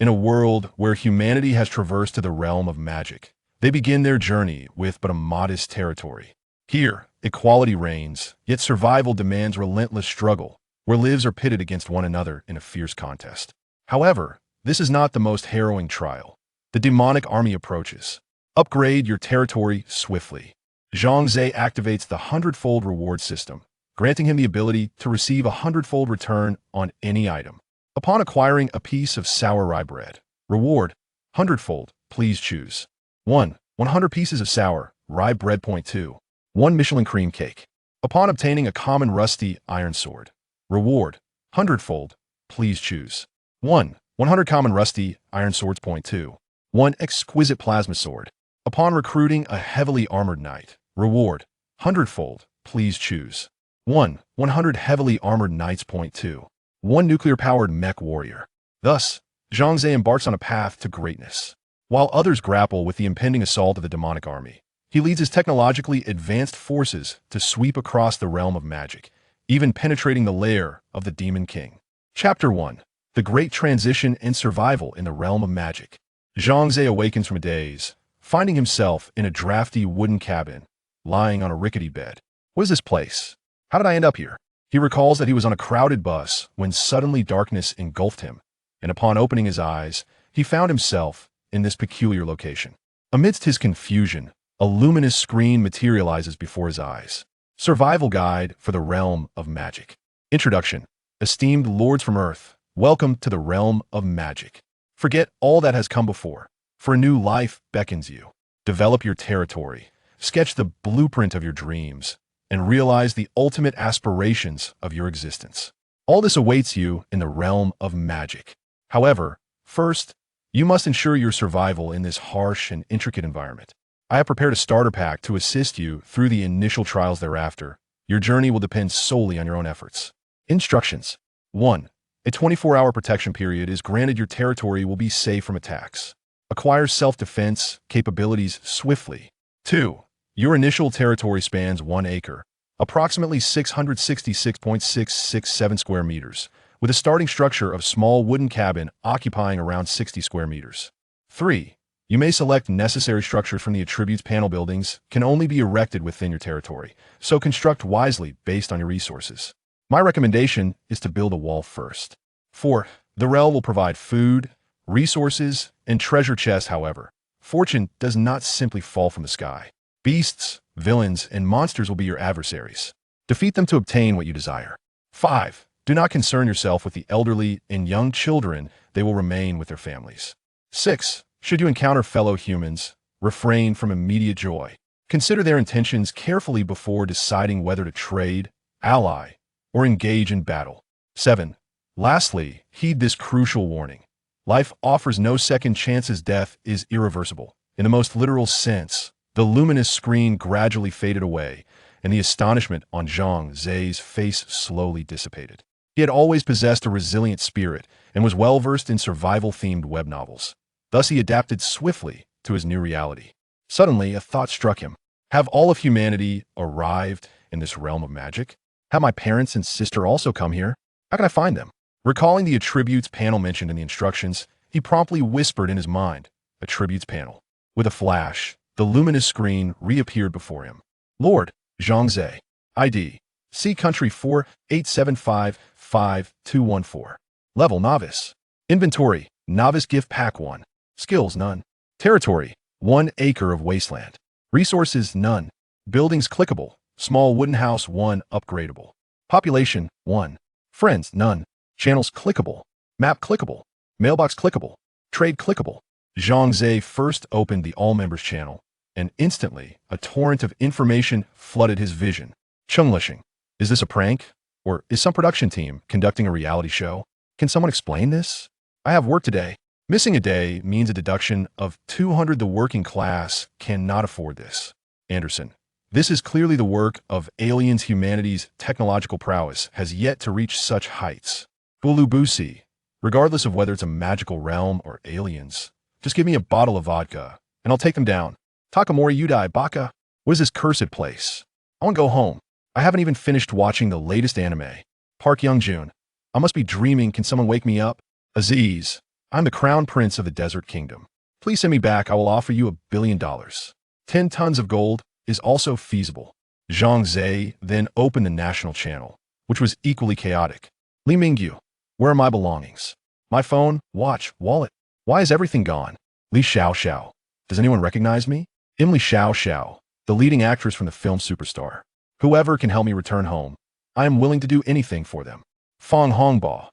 In a world where humanity has traversed to the realm of magic, they begin their journey with but a modest territory. Here, equality reigns, yet survival demands relentless struggle, where lives are pitted against one another in a fierce contest. However, this is not the most harrowing trial. The demonic army approaches. Upgrade your territory swiftly. Zhang Ze activates the hundredfold reward system, granting him the ability to receive a hundredfold return on any item. Upon acquiring a piece of sour rye bread, reward, hundredfold, please choose. 1. 100 pieces of sour rye bread. 2. 1 Michelin cream cake. Upon obtaining a common rusty iron sword, reward, hundredfold, please choose. 1. 100 common rusty iron swords. 2. 1 exquisite plasma sword. Upon recruiting a heavily armored knight, reward, hundredfold, please choose. 1. 100 heavily armored knights. 2. 1 nuclear-powered mech warrior. Thus, Zhang Ze embarks on a path to greatness. While others grapple with the impending assault of the demonic army, he leads his technologically advanced forces to sweep across the realm of magic, even penetrating the lair of the Demon King. Chapter 1. The Great Transition and Survival in the Realm of Magic. Zhang Ze awakens from a daze, finding himself in a drafty wooden cabin, lying on a rickety bed. What is this place? How did I end up here? He recalls that he was on a crowded bus when suddenly darkness engulfed him, and upon opening his eyes, he found himself in this peculiar location. Amidst his confusion, a luminous screen materializes before his eyes. Survival Guide for the Realm of Magic. Introduction. Esteemed Lords from Earth, welcome to the Realm of Magic. Forget all that has come before, for a new life beckons you. Develop your territory, sketch the blueprint of your dreams, and realize the ultimate aspirations of your existence. All this awaits you in the realm of magic. However, first, you must ensure your survival in this harsh and intricate environment. I have prepared a starter pack to assist you through the initial trials thereafter. Your journey will depend solely on your own efforts. Instructions. 1. A 24-hour protection period is granted. Your territory will be safe from attacks. Acquire self-defense capabilities swiftly. 2. Your initial territory spans 1 acre, approximately 666.667 square meters, with a starting structure of small wooden cabin occupying around 60 square meters. 3. You may select necessary structures from the attributes panel. Buildings can only be erected within your territory, so construct wisely based on your resources. My recommendation is to build a wall first. 4. The realm will provide food, resources, and treasure chests. However, fortune does not simply fall from the sky. Beasts, villains, and monsters will be your adversaries. Defeat them to obtain what you desire. 5. Do not concern yourself with the elderly and young children. They will remain with their families. 6. Should you encounter fellow humans, refrain from immediate joy. Consider their intentions carefully before deciding whether to trade, ally, or engage in battle. 7. Lastly, heed this crucial warning. Life offers no second chances. Death is irreversible. In the most literal sense, the luminous screen gradually faded away, and the astonishment on Zhang Ze's face slowly dissipated. He had always possessed a resilient spirit and was well-versed in survival-themed web novels. Thus he adapted swiftly to his new reality. Suddenly, a thought struck him. Have all of humanity arrived in this realm of magic? Have my parents and sister also come here? How can I find them? Recalling the attributes panel mentioned in the instructions, he promptly whispered in his mind, "Attributes panel." With a flash, the luminous screen reappeared before him. Lord, Zhang Ze. ID. C Country 48755-214. Level Novice. Inventory. Novice Gift Pack 1. Skills none. Territory. 1 acre of wasteland. Resources none. Buildings clickable. Small wooden house 1 upgradable. Population 1. Friends none. Channels clickable. Map clickable. Mailbox clickable. Trade clickable. Zhang Ze first opened the All Members channel, and instantly, a torrent of information flooded his vision. Chunglishing. Is this a prank? Or is some production team conducting a reality show? Can someone explain this? I have work today. Missing a day means a deduction of 200. The working class cannot afford this. Anderson. This is clearly the work of aliens. Humanity's technological prowess has yet to reach such heights. Bulubusi. Regardless of whether it's a magical realm or aliens, just give me a bottle of vodka, and I'll take them down. Takamori Udai Baka. What is this cursed place? I want to go home. I haven't even finished watching the latest anime. Park Young-jun. I must be dreaming. Can someone wake me up? Aziz. I'm the crown prince of the desert kingdom. Please send me back. I will offer you $1 billion. 10 tons of gold is also feasible. Zhang Ze then opened the national channel, which was equally chaotic. Li Mingyu, where are my belongings? My phone, watch, wallet. Why is everything gone? Li Xiao. Does anyone recognize me? I'm Li Xiao, the leading actress from the film Superstar. Whoever can help me return home, I am willing to do anything for them. Fong Hongbo,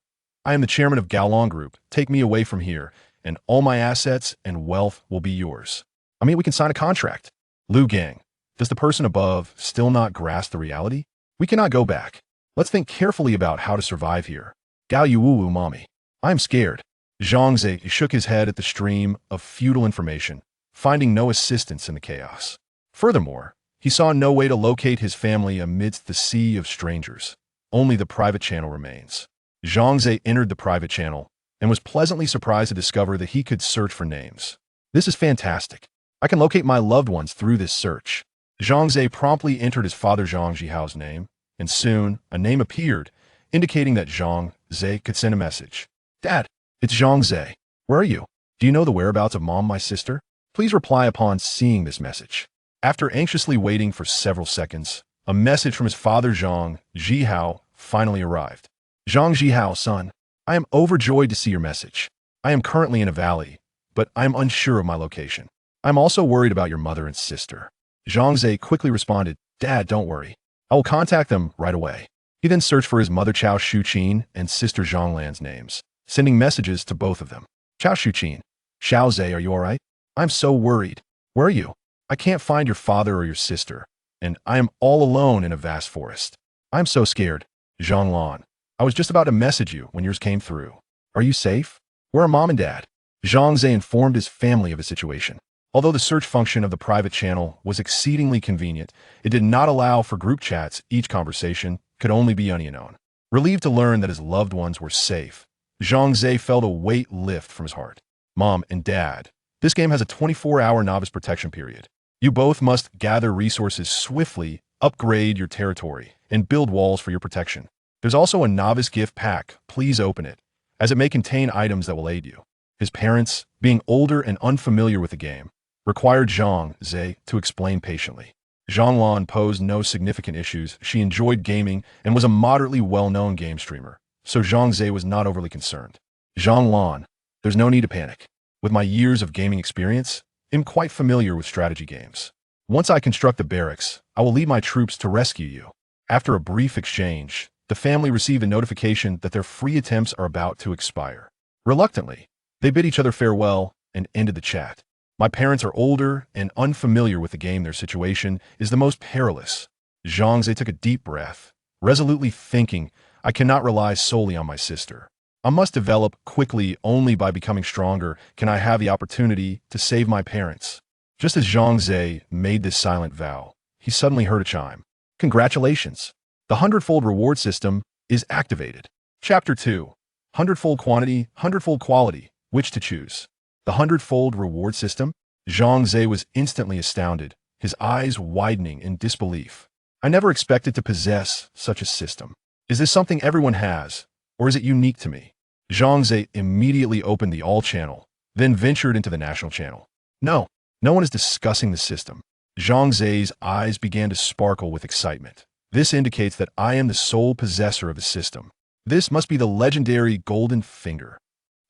I am the chairman of Gaolong Group. Take me away from here, and all my assets and wealth will be yours. I mean, we can sign a contract. Lu Gang, does the person above still not grasp the reality? We cannot go back. Let's think carefully about how to survive here. Gao Yuwu mommy, I am scared. Zhang Ze shook his head at the stream of futile information, finding no assistance in the chaos. Furthermore, he saw no way to locate his family amidst the sea of strangers. Only the private channel remains. Zhang Ze entered the private channel and was pleasantly surprised to discover that he could search for names. This is fantastic. I can locate my loved ones through this search. Zhang Ze promptly entered his father Zhang Jihao's name, and soon a name appeared, indicating that Zhang Ze could send a message. Dad, it's Zhang Ze. Where are you? Do you know the whereabouts of Mom, my sister? Please reply upon seeing this message. After anxiously waiting for several seconds, a message from his father Zhang Jihao finally arrived. Zhang Jihao, son, I am overjoyed to see your message. I am currently in a valley, but I am unsure of my location. I'm also worried about your mother and sister. Zhang Ze quickly responded, Dad, don't worry. I will contact them right away. He then searched for his mother Chao Shuqin and sister Zhang Lan's names, sending messages to both of them. Chao Shuqin, Xiao Ze, are you alright? I'm so worried. Where are you? I can't find your father or your sister, and I am all alone in a vast forest. I'm so scared. Zhang Lan, I was just about to message you when yours came through. Are you safe? Where are Mom and Dad? Zhang Ze informed his family of his situation. Although the search function of the private channel was exceedingly convenient, it did not allow for group chats. Each conversation could only be unknown. Relieved to learn that his loved ones were safe, Zhang Ze felt a weight lift from his heart. Mom and Dad, this game has a 24-hour novice protection period. You both must gather resources swiftly, upgrade your territory, and build walls for your protection. There's also a novice gift pack. Please open it, as it may contain items that will aid you. His parents, being older and unfamiliar with the game, required Zhang Ze to explain patiently. Zhang Lan posed no significant issues. She enjoyed gaming and was a moderately well-known game streamer, so Zhang Ze was not overly concerned. Zhang Lan, there's no need to panic. With my years of gaming experience, I'm quite familiar with strategy games. Once I construct the barracks, I will lead my troops to rescue you. After a brief exchange, the family received a notification that their free attempts are about to expire. Reluctantly, they bid each other farewell and ended the chat. My parents are older and unfamiliar with the game. Their situation is the most perilous. Zhang Ze took a deep breath, resolutely thinking, I cannot rely solely on my sister. I must develop quickly. Only by becoming stronger can I have the opportunity to save my parents. Just as Zhang Ze made this silent vow, he suddenly heard a chime. Congratulations! The hundredfold reward system is activated. Chapter 2. Hundredfold quantity, hundredfold quality. Which to choose? The hundredfold reward system? Zhang Ze was instantly astounded, his eyes widening in disbelief. I never expected to possess such a system. Is this something everyone has, or is it unique to me? Zhang Ze immediately opened the all channel, then ventured into the national channel. No one is discussing the system. Zhang Ze's eyes began to sparkle with excitement. This indicates that I am the sole possessor of the system. This must be the legendary golden finger.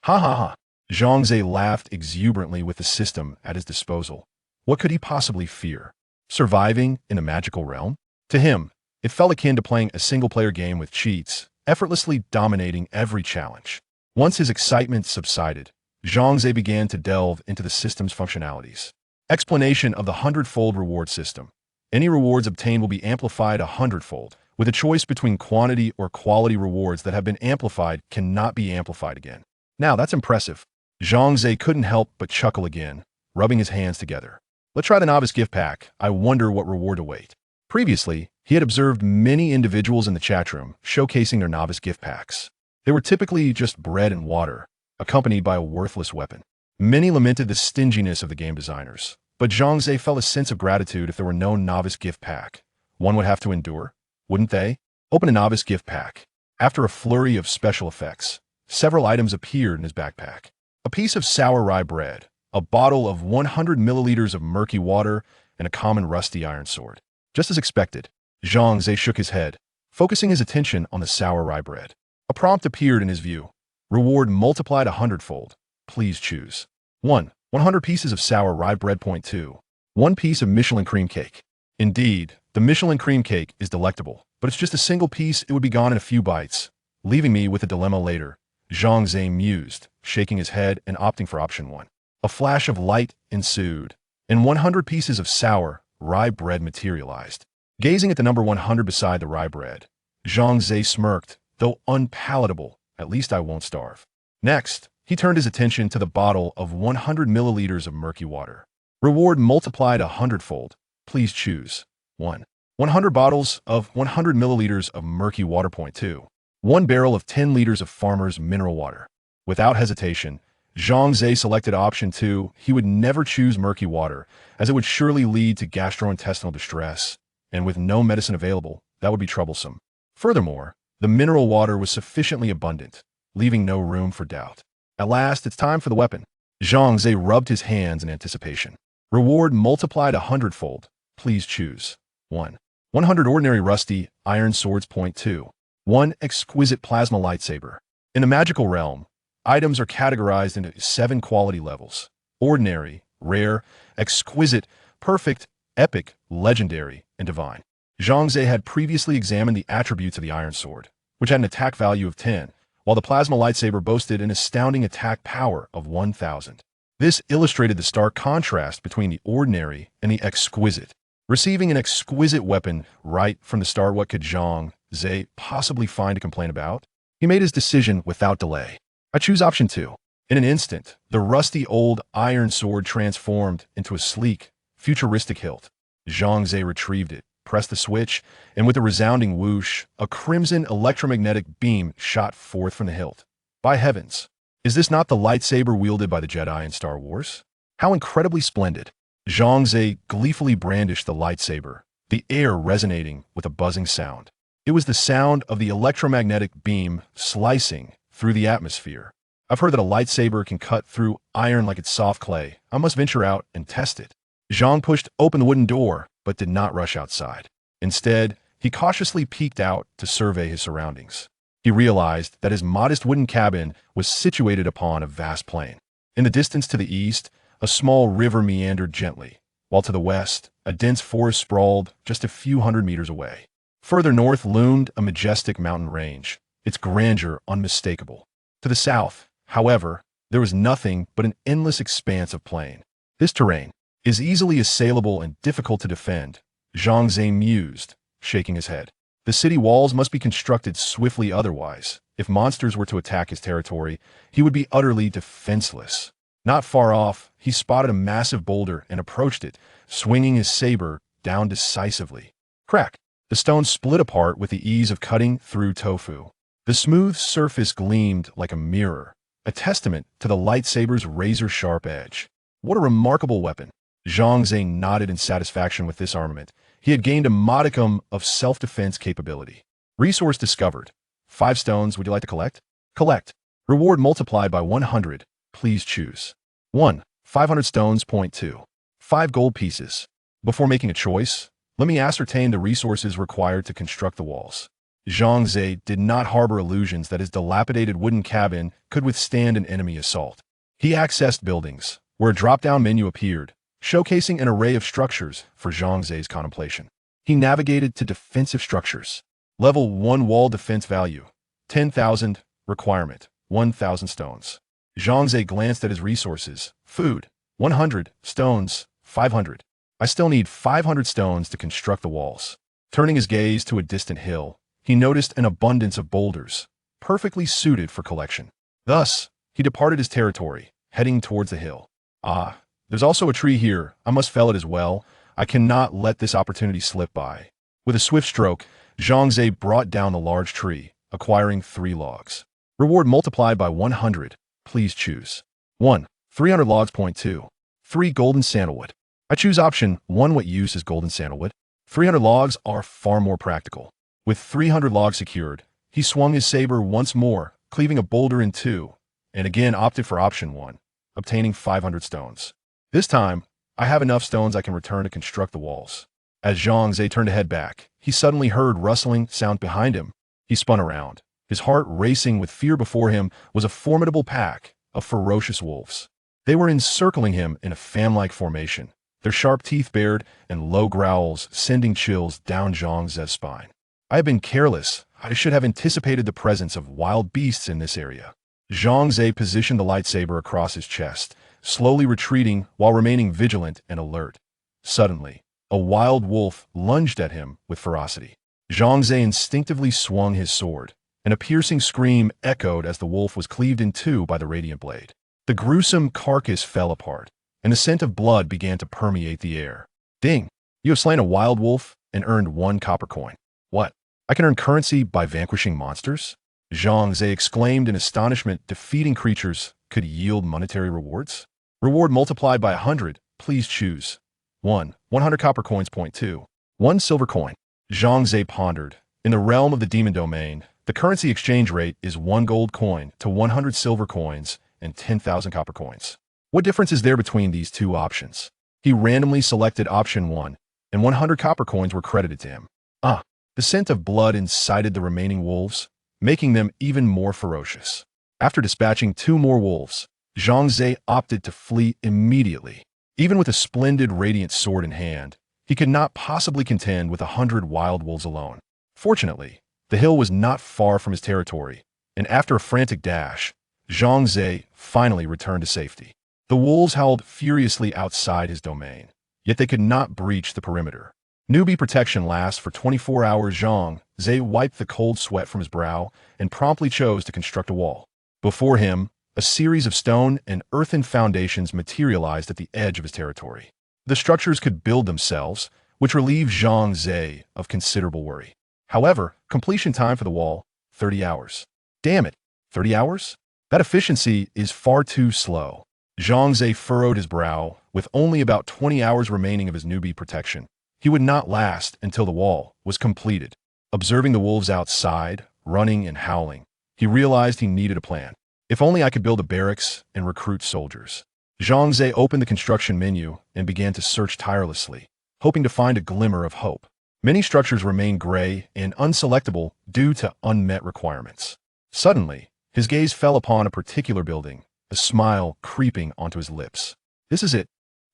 Ha ha ha. Zhang Ze laughed exuberantly with the system at his disposal. What could he possibly fear? Surviving in a magical realm? To him, it felt akin to playing a single-player game with cheats, effortlessly dominating every challenge. Once his excitement subsided, Zhang Ze began to delve into the system's functionalities. Explanation of the hundredfold reward system. Any rewards obtained will be amplified a hundredfold. With a choice between quantity or quality, rewards that have been amplified cannot be amplified again. Now that's impressive. Zhang Ze couldn't help but chuckle again, rubbing his hands together. Let's try the novice gift pack. I wonder what reward await. Previously, he had observed many individuals in the chat room showcasing their novice gift packs. They were typically just bread and water, accompanied by a worthless weapon. Many lamented the stinginess of the game designers, but Zhang Ze felt a sense of gratitude. If there were no novice gift pack, one would have to endure, wouldn't they? Open a novice gift pack. After a flurry of special effects, several items appeared in his backpack. a piece of sour rye bread, a bottle of 100 milliliters of murky water, and a common rusty iron sword. Just as expected, Zhang Ze shook his head, focusing his attention on the sour rye bread. A prompt appeared in his view. Reward multiplied 100-fold. Please choose. 1. 100 pieces of sour rye bread. 2. 1 piece of Michelin cream cake. Indeed, the Michelin cream cake is delectable, but it's just a single piece. It would be gone in a few bites, leaving me with a dilemma later. Zhang Ze mused, shaking his head and opting for option 1. A flash of light ensued, and 100 pieces of sour rye bread materialized. Gazing at the number 100 beside the rye bread, Zhang Ze smirked, though unpalatable. At least I won't starve. Next, he turned his attention to the bottle of 100 milliliters of murky water. Reward multiplied 100-fold. Please choose. 1. 100 bottles of 100 milliliters of murky water. 2. 1 barrel of 10 liters of farmer's mineral water. Without hesitation, Zhang Ze selected option 2. He would never choose murky water, as it would surely lead to gastrointestinal distress, and with no medicine available, that would be troublesome. Furthermore, the mineral water was sufficiently abundant, leaving no room for doubt. At last, it's time for the weapon. Zhang Ze rubbed his hands in anticipation. Reward multiplied 100-fold. Please choose. 1. 100 ordinary rusty iron swords. 2. 1 exquisite plasma lightsaber. In the magical realm, items are categorized into 7 quality levels: ordinary, rare, exquisite, perfect, epic, legendary, and divine. Zhang Ze had previously examined the attributes of the iron sword, which had an attack value of 10, while the plasma lightsaber boasted an astounding attack power of 1,000. This illustrated the stark contrast between the ordinary and the exquisite. Receiving an exquisite weapon right from the start, what could Zhang Ze possibly find to complain about? He made his decision without delay. I choose option 2. In an instant, the rusty old iron sword transformed into a sleek, futuristic hilt. Zhang Ze retrieved it, pressed the switch, and with a resounding whoosh, a crimson electromagnetic beam shot forth from the hilt. By heavens, is this not the lightsaber wielded by the Jedi in Star Wars? How incredibly splendid! Zhang Ze gleefully brandished the lightsaber, the air resonating with a buzzing sound. It was the sound of the electromagnetic beam slicing through the atmosphere. I've heard that a lightsaber can cut through iron like it's soft clay. I must venture out and test it. Zhang pushed open the wooden door, but did not rush outside. Instead, he cautiously peeked out to survey his surroundings. He realized that his modest wooden cabin was situated upon a vast plain. In the distance to the east, a small river meandered gently, while to the west, a dense forest sprawled just a few hundred meters away. Further north loomed a majestic mountain range, its grandeur unmistakable. To the south, however, there was nothing but an endless expanse of plain. This terrain is easily assailable and difficult to defend, Zhang Ze mused, shaking his head. The city walls must be constructed swiftly, otherwise, if monsters were to attack his territory, he would be utterly defenseless. Not far off, he spotted a massive boulder and approached it, swinging his saber down decisively. Crack! The stone split apart with the ease of cutting through tofu. The smooth surface gleamed like a mirror, a testament to the lightsaber's razor-sharp edge. What a remarkable weapon! Zhang Ze nodded in satisfaction with this armament. He had gained a modicum of self-defense capability. Resource discovered. 5 stones. Would you like to collect? Collect. Reward multiplied by 100. Please choose. 1. 500 stones. 2. 5 gold pieces. Before making a choice, let me ascertain the resources required to construct the walls. Zhang Ze did not harbor illusions that his dilapidated wooden cabin could withstand an enemy assault. He accessed buildings, where a drop-down menu appeared, showcasing an array of structures for Zhang Ze's contemplation. He navigated to defensive structures. Level 1 wall defense value, 10,000. Requirement, 1,000 stones. Zhang Ze glanced at his resources. Food, 100. Stones, 500. I still need 500 stones to construct the walls. Turning his gaze to a distant hill, he noticed an abundance of boulders, perfectly suited for collection. Thus, he departed his territory, heading towards the hill. Ah, there's also a tree here. I must fell it as well. I cannot let this opportunity slip by. With a swift stroke, Zhang Ze brought down the large tree, acquiring 3 logs. Reward multiplied by 100. Please choose. 1. 300 logs. 2. 3 golden sandalwood. I choose option 1. What use is golden sandalwood? 300 logs are far more practical. With 300 logs secured, he swung his saber once more, cleaving a boulder in 2, and again opted for option 1, obtaining 500 stones. This time, I have enough stones I can return to construct the walls. As Zhang Ze turned to head back, he suddenly heard rustling sound behind him. He spun around. His heart racing with fear. Before him was a formidable pack of ferocious wolves. They were encircling him in a fan-like formation, their sharp teeth bared and low growls sending chills down Zhang Ze's spine. I have been careless. I should have anticipated the presence of wild beasts in this area. Zhang Ze positioned the lightsaber across his chest, slowly retreating while remaining vigilant and alert. Suddenly, a wild wolf lunged at him with ferocity. Zhang Ze instinctively swung his sword, and a piercing scream echoed as the wolf was cleaved in two by the radiant blade. The gruesome carcass fell apart, and the scent of blood began to permeate the air. Ding! You have slain a wild wolf and earned 1 copper coin. What? I can earn currency by vanquishing monsters? Zhang Ze exclaimed in astonishment. Defeating creatures could yield monetary rewards? Reward multiplied by 100. Please choose. 1. 100 copper coins. 2. 1 silver coin. Zhang Ze pondered. In the realm of the demon domain, the currency exchange rate is 1 gold coin to 100 silver coins and 10,000 copper coins. What difference is there between these two options? He randomly selected option 1, and 100 copper coins were credited to him. The scent of blood incited the remaining wolves, making them even more ferocious. After dispatching 2 more wolves, Zhang Ze opted to flee immediately. Even with a splendid radiant sword in hand, he could not possibly contend with 100 wild wolves alone. Fortunately, the hill was not far from his territory, and after a frantic dash, Zhang Ze finally returned to safety. The wolves howled furiously outside his domain, yet they could not breach the perimeter. Newbie protection lasts for 24 hours. Zhang Ze wiped the cold sweat from his brow and promptly chose to construct a wall. Before him, a series of stone and earthen foundations materialized at the edge of his territory. The structures could build themselves, which relieved Zhang Ze of considerable worry. However, completion time for the wall, 30 hours. Damn it, 30 hours? That efficiency is far too slow. Zhang Ze furrowed his brow. With only about 20 hours remaining of his newbie protection, he would not last until the wall was completed. Observing the wolves outside, running and howling, he realized he needed a plan. If only I could build a barracks and recruit soldiers. Zhang Ze opened the construction menu and began to search tirelessly, hoping to find a glimmer of hope. Many structures remained gray and unselectable due to unmet requirements. Suddenly, his gaze fell upon a particular building, a smile creeping onto his lips. This is it.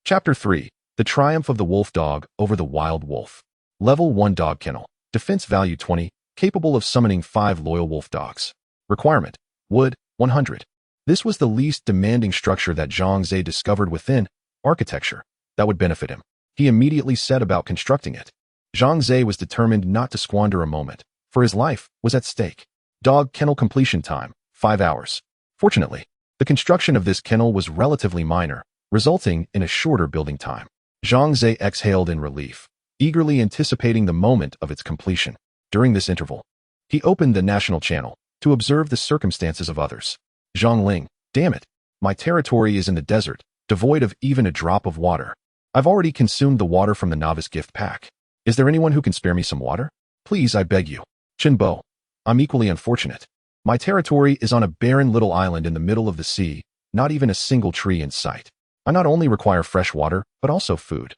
Chapter 3. The Triumph of the Wolf Dog over the Wild Wolf. Level 1 Dog Kennel. Defense value 20, capable of summoning 5 loyal wolf dogs. Requirement: wood, 100. This was the least demanding structure that Zhang Ze discovered within architecture that would benefit him. He immediately set about constructing it. Zhang Ze was determined not to squander a moment, for his life was at stake. Dog kennel completion time, 5 hours. Fortunately, the construction of this kennel was relatively minor, resulting in a shorter building time. Zhang Ze exhaled in relief, eagerly anticipating the moment of its completion. During this interval, he opened the national channel to observe the circumstances of others. Zhongling, damn it, my territory is in the desert, devoid of even a drop of water. I've already consumed the water from the novice gift pack. Is there anyone who can spare me some water? Please, I beg you. Chinbo, I'm equally unfortunate. My territory is on a barren little island in the middle of the sea, not even a single tree in sight. I not only require fresh water, but also food.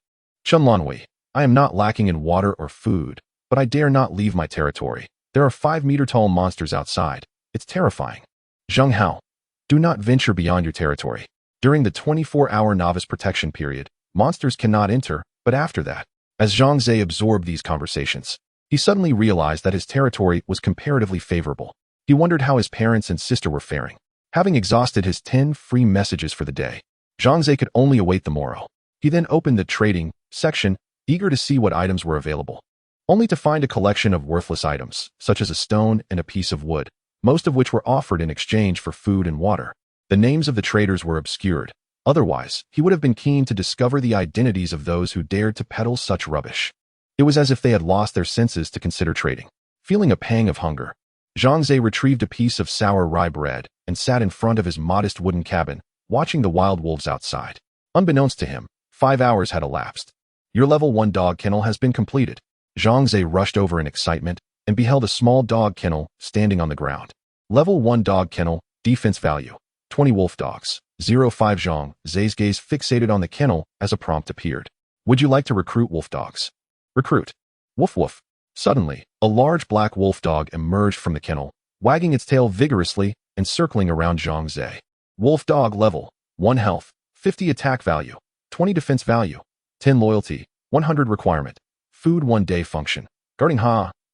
Chunlanhui, I am not lacking in water or food, but I dare not leave my territory. There are 5-meter-tall monsters outside. It's terrifying. Zheng Hao, do not venture beyond your territory. During the 24-hour novice protection period, monsters cannot enter, but after that, as Zhang Ze absorbed these conversations, he suddenly realized that his territory was comparatively favorable. He wondered how his parents and sister were faring. Having exhausted his 10 free messages for the day, Zhang Ze could only await the morrow. He then opened the trading section, eager to see what items were available, only to find a collection of worthless items, such as a stone and a piece of wood, most of which were offered in exchange for food and water. The names of the traders were obscured. Otherwise, he would have been keen to discover the identities of those who dared to peddle such rubbish. It was as if they had lost their senses to consider trading. Feeling a pang of hunger, Zhang Ze retrieved a piece of sour rye bread and sat in front of his modest wooden cabin, watching the wild wolves outside. Unbeknownst to him, 5 hours had elapsed. Your level 1 dog kennel has been completed. Zhang Ze rushed over in excitement and beheld a small dog kennel standing on the ground. Level 1 dog kennel, defense value, 20 wolf dogs. 05 Zhang Ze's gaze fixated on the kennel as a prompt appeared. Would you like to recruit wolf dogs? Recruit. Woof woof. Suddenly, a large black wolf dog emerged from the kennel, wagging its tail vigorously and circling around Zhang Ze. Wolf dog level, 1 health, 50 attack value, 20 defense value, 10 loyalty, 100 requirement, food 1 day function, guarding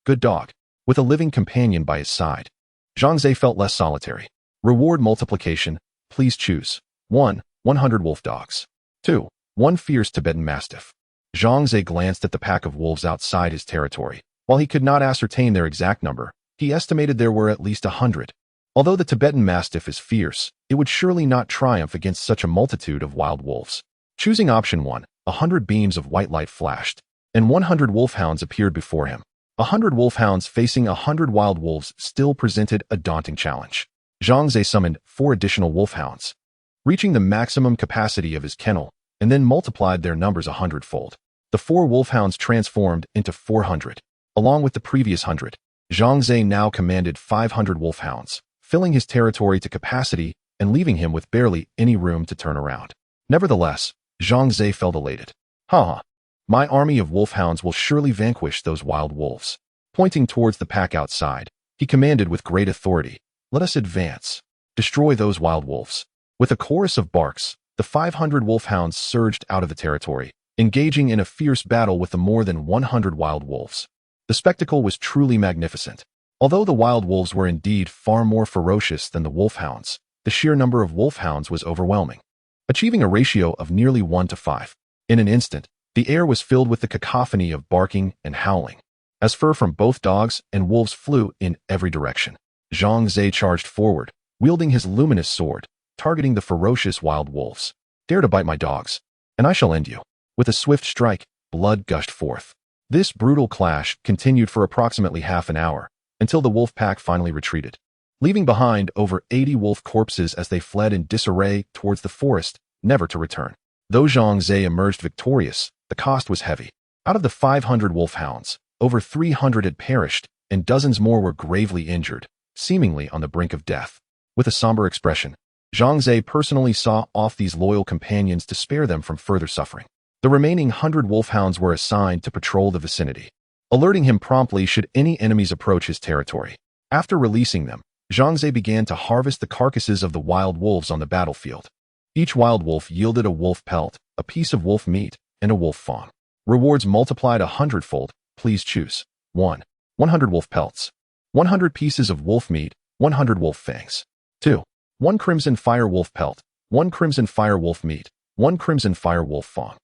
good dog, with a living companion by his side. Zhang Ze felt less solitary. Reward multiplication, please choose. 1, 100 wolf dogs. 2, 1 fierce Tibetan mastiff. Zhang Ze glanced at the pack of wolves outside his territory. While he could not ascertain their exact number, he estimated there were at least 100. Although the Tibetan mastiff is fierce, it would surely not triumph against such a multitude of wild wolves. Choosing option 1, 100 beams of white light flashed, and 100 wolfhounds appeared before him. 100 wolfhounds facing 100 wild wolves still presented a daunting challenge. Zhang Ze summoned 4 additional wolfhounds, reaching the maximum capacity of his kennel, and then multiplied their numbers 100-fold. The 4 wolfhounds transformed into 400. Along with the previous 100, Zhang Ze now commanded 500 wolfhounds, filling his territory to capacity and leaving him with barely any room to turn around. Nevertheless, Zhang Ze felt elated. My army of wolfhounds will surely vanquish those wild wolves. Pointing towards the pack outside, he commanded with great authority, let us advance. Destroy those wild wolves. With a chorus of barks, the 500 wolfhounds surged out of the territory, engaging in a fierce battle with the more than 100 wild wolves. The spectacle was truly magnificent. Although the wild wolves were indeed far more ferocious than the wolfhounds, the sheer number of wolfhounds was overwhelming, achieving a ratio of nearly 1-5. In an instant, the air was filled with the cacophony of barking and howling, as fur from both dogs and wolves flew in every direction. Zhang Ze charged forward, wielding his luminous sword, targeting the ferocious wild wolves. Dare to bite my dogs, and I shall end you. With a swift strike, blood gushed forth. This brutal clash continued for approximately half an hour, until the wolf pack finally retreated, leaving behind over 80 wolf corpses as they fled in disarray towards the forest, never to return. Though Zhang Ze emerged victorious, the cost was heavy. Out of the 500 wolfhounds, over 300 had perished, and dozens more were gravely injured, seemingly on the brink of death. With a somber expression, Zhang Ze personally saw off these loyal companions to spare them from further suffering. The remaining 100 wolfhounds were assigned to patrol the vicinity, alerting him promptly should any enemies approach his territory. After releasing them, Zhang Ze began to harvest the carcasses of the wild wolves on the battlefield. Each wild wolf yielded a wolf pelt, a piece of wolf meat, and a wolf fawn. Rewards multiplied 100-fold, please choose. 1, 100 wolf pelts. 100 pieces of wolf meat, 100 wolf fangs. 2, 1 crimson fire wolf pelt, 1 crimson fire wolf meat, 1 crimson fire wolf fawn.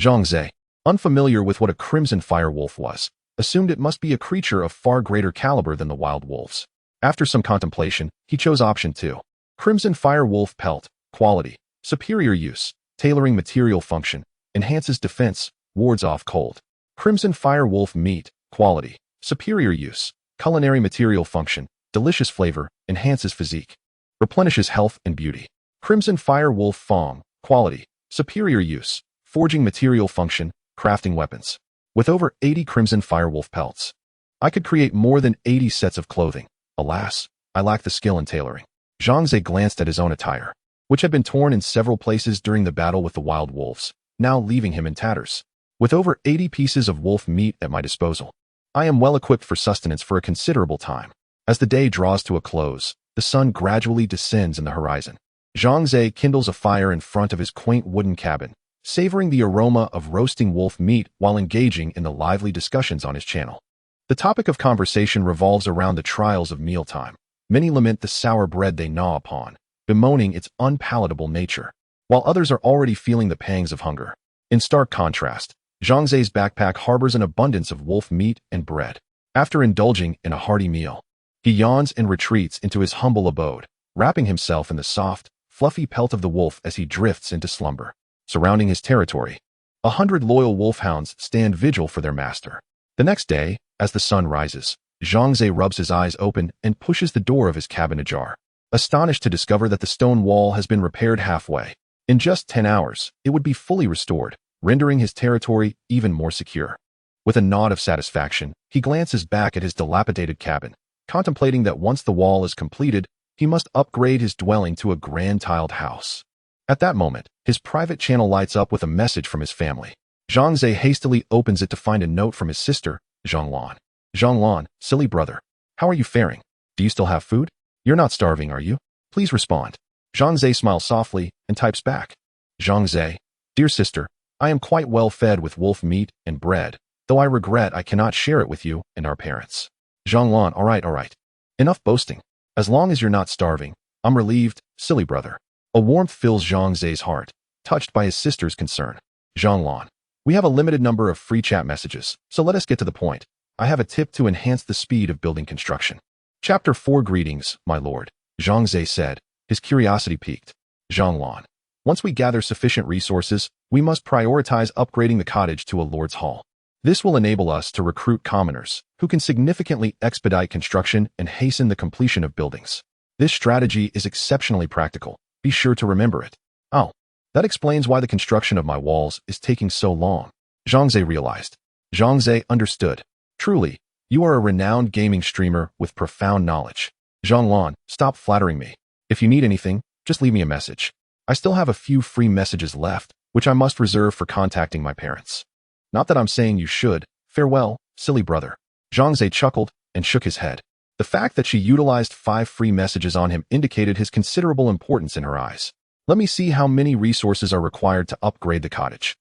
Zhang Ze, unfamiliar with what a crimson fire wolf was, assumed it must be a creature of far greater caliber than the wild wolves. After some contemplation, he chose option 2. Crimson fire wolf pelt, quality, superior use, tailoring material function, enhances defense, wards off cold. Crimson fire wolf meat, quality, superior use, culinary material function, delicious flavor, enhances physique, replenishes health and beauty. Crimson fire wolf fawn, quality, superior use, forging material function, crafting weapons. With over 80 crimson firewolf pelts, I could create more than 80 sets of clothing. Alas, I lack the skill in tailoring. Zhang Ze glanced at his own attire, which had been torn in several places during the battle with the wild wolves, now leaving him in tatters. With over 80 pieces of wolf meat at my disposal, I am well equipped for sustenance for a considerable time. As the day draws to a close, the sun gradually descends in the horizon. Zhang Ze kindles a fire in front of his quaint wooden cabin, savoring the aroma of roasting wolf meat while engaging in the lively discussions on his channel. The topic of conversation revolves around the trials of mealtime. Many lament the sour bread they gnaw upon, bemoaning its unpalatable nature, while others are already feeling the pangs of hunger. In stark contrast, Zhang Ze's backpack harbors an abundance of wolf meat and bread. After indulging in a hearty meal, he yawns and retreats into his humble abode, wrapping himself in the soft, fluffy pelt of the wolf as he drifts into slumber. Surrounding his territory, 100 loyal wolfhounds stand vigil for their master. The next day, as the sun rises, Zhang Ze rubs his eyes open and pushes the door of his cabin ajar, astonished to discover that the stone wall has been repaired halfway. In just 10 hours, it would be fully restored, rendering his territory even more secure. With a nod of satisfaction, he glances back at his dilapidated cabin, contemplating that once the wall is completed, He must upgrade his dwelling to a grand tiled house. At that moment, his private channel lights up with a message from his family. Zhang Ze hastily opens it to find a note from his sister, Zhang Lan, silly brother. How are you faring? Do you still have food? You're not starving, are you? Please respond. Zhang Ze smiles softly and types back. Zhang Ze, dear sister, I am quite well fed with wolf meat and bread, though I regret I cannot share it with you and our parents. Zhang Lan, all right. Enough boasting. As long as you're not starving, I'm relieved, silly brother. A warmth fills Zhang Ze's heart, touched by his sister's concern. Zhang Lan, we have a limited number of free chat messages, so let us get to the point. I have a tip to enhance the speed of building construction. Chapter 4 Greetings, my lord, Zhang Ze said, his curiosity piqued. Zhang Lan, once we gather sufficient resources, we must prioritize upgrading the cottage to a lord's hall. This will enable us to recruit commoners, who can significantly expedite construction and hasten the completion of buildings. This strategy is exceptionally practical. Be sure to remember it. Oh, that explains why the construction of my walls is taking so long. Zhang Ze realized. Zhang Ze understood. Truly, you are a renowned gaming streamer with profound knowledge. Zhang Lan, stop flattering me. If you need anything, just leave me a message. I still have a few free messages left, which I must reserve for contacting my parents. Not that I'm saying you should. Farewell, silly brother. Zhang Ze chuckled and shook his head. The fact that she utilized 5 free messages on him indicated his considerable importance in her eyes. Let me see how many resources are required to upgrade the cottage.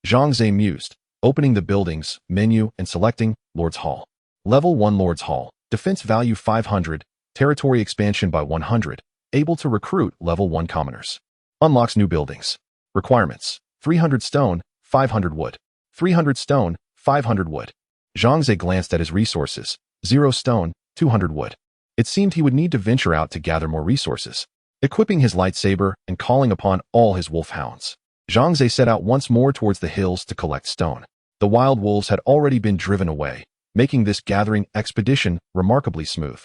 Zhang Ze mused, opening the buildings menu and selecting Lord's Hall. Level 1 Lord's Hall, defense value 500, territory expansion by 100, able to recruit level 1 commoners. Unlocks new buildings. Requirements: 300 stone, 500 wood. 300 stone, 500 wood. Zhang Ze glanced at his resources. 0 stone, 200 wood. It seemed he would need to venture out to gather more resources. Equipping his lightsaber and calling upon all his wolfhounds, Zhang Ze set out once more towards the hills to collect stone. The wild wolves had already been driven away, making this gathering expedition remarkably smooth.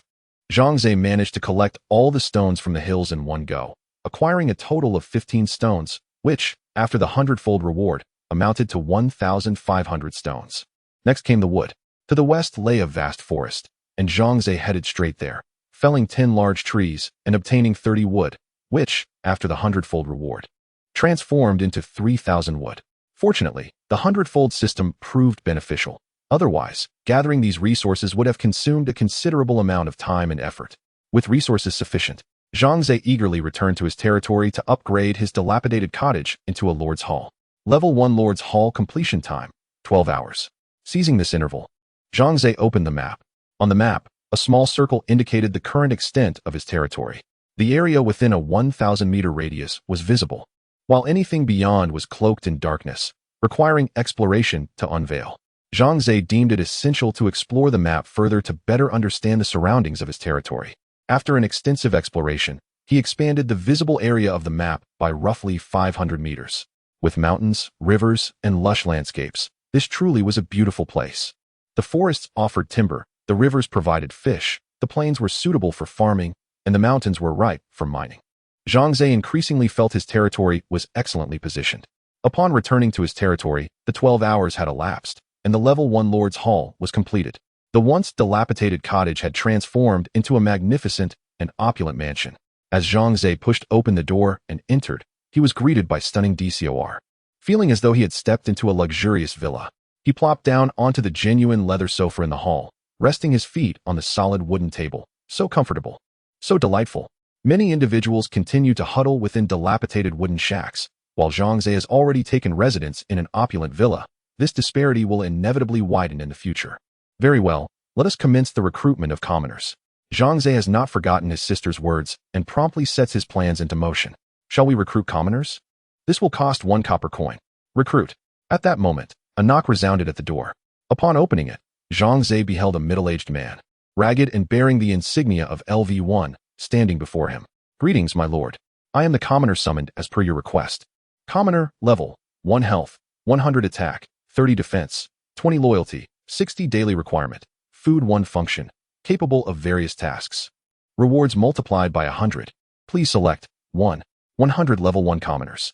Zhang Ze managed to collect all the stones from the hills in one go, acquiring a total of 15 stones, which, after the hundredfold reward, amounted to 1,500 stones. Next came the wood. To the west lay a vast forest, and Zhang Ze headed straight there, felling 10 large trees and obtaining 30 wood, which, after the hundredfold reward, transformed into 3,000 wood. Fortunately, the hundredfold system proved beneficial. Otherwise, gathering these resources would have consumed a considerable amount of time and effort. With resources sufficient, Zhang Ze eagerly returned to his territory to upgrade his dilapidated cottage into a Lord's Hall. Level 1 Lord's Hall completion time, 12 hours. Seizing this interval, Zhang Ze opened the map. On the map, a small circle indicated the current extent of his territory. The area within a 1,000-meter radius was visible, while anything beyond was cloaked in darkness, requiring exploration to unveil. Zhang Ze deemed it essential to explore the map further to better understand the surroundings of his territory. After an extensive exploration, he expanded the visible area of the map by roughly 500 meters. With mountains, rivers, and lush landscapes, this truly was a beautiful place. The forests offered timber, the rivers provided fish, the plains were suitable for farming, and the mountains were ripe for mining. Zhang Ze increasingly felt his territory was excellently positioned. Upon returning to his territory, the 12 hours had elapsed, and the level 1 Lord's Hall was completed. The once dilapidated cottage had transformed into a magnificent and opulent mansion. As Zhang Ze pushed open the door and entered, he was greeted by stunning decor. Feeling as though he had stepped into a luxurious villa, he plopped down onto the genuine leather sofa in the hall, resting his feet on the solid wooden table. So comfortable. So delightful. Many individuals continue to huddle within dilapidated wooden shacks, while Zhang Ze has already taken residence in an opulent villa. This disparity will inevitably widen in the future. Very well, let us commence the recruitment of commoners. Zhang Ze has not forgotten his sister's words and promptly sets his plans into motion. Shall we recruit commoners? This will cost 1 copper coin. Recruit. At that moment, a knock resounded at the door. Upon opening it, Zhang Ze beheld a middle-aged man, ragged and bearing the insignia of LV1, standing before him. Greetings, my lord. I am the commoner summoned as per your request. Commoner, level, 1 health, 100 attack, 30 defense, 20 loyalty, 60 daily requirement, food 1 function, capable of various tasks. Rewards multiplied by 100. Please select 1. 100 level 1 commoners.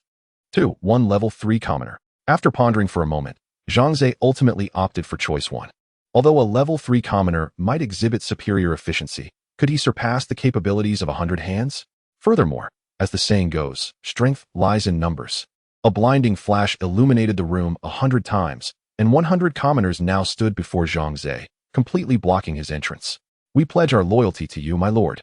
2. 1 level 3 commoner. After pondering for a moment, Zhang Ze ultimately opted for choice 1. Although a level 3 commoner might exhibit superior efficiency, Could he surpass the capabilities of 100 hands? Furthermore, as the saying goes, strength lies in numbers. A blinding flash illuminated the room 100 times, and 100 commoners now stood before Zhang Ze, completely blocking his entrance. We pledge our loyalty to you, my lord.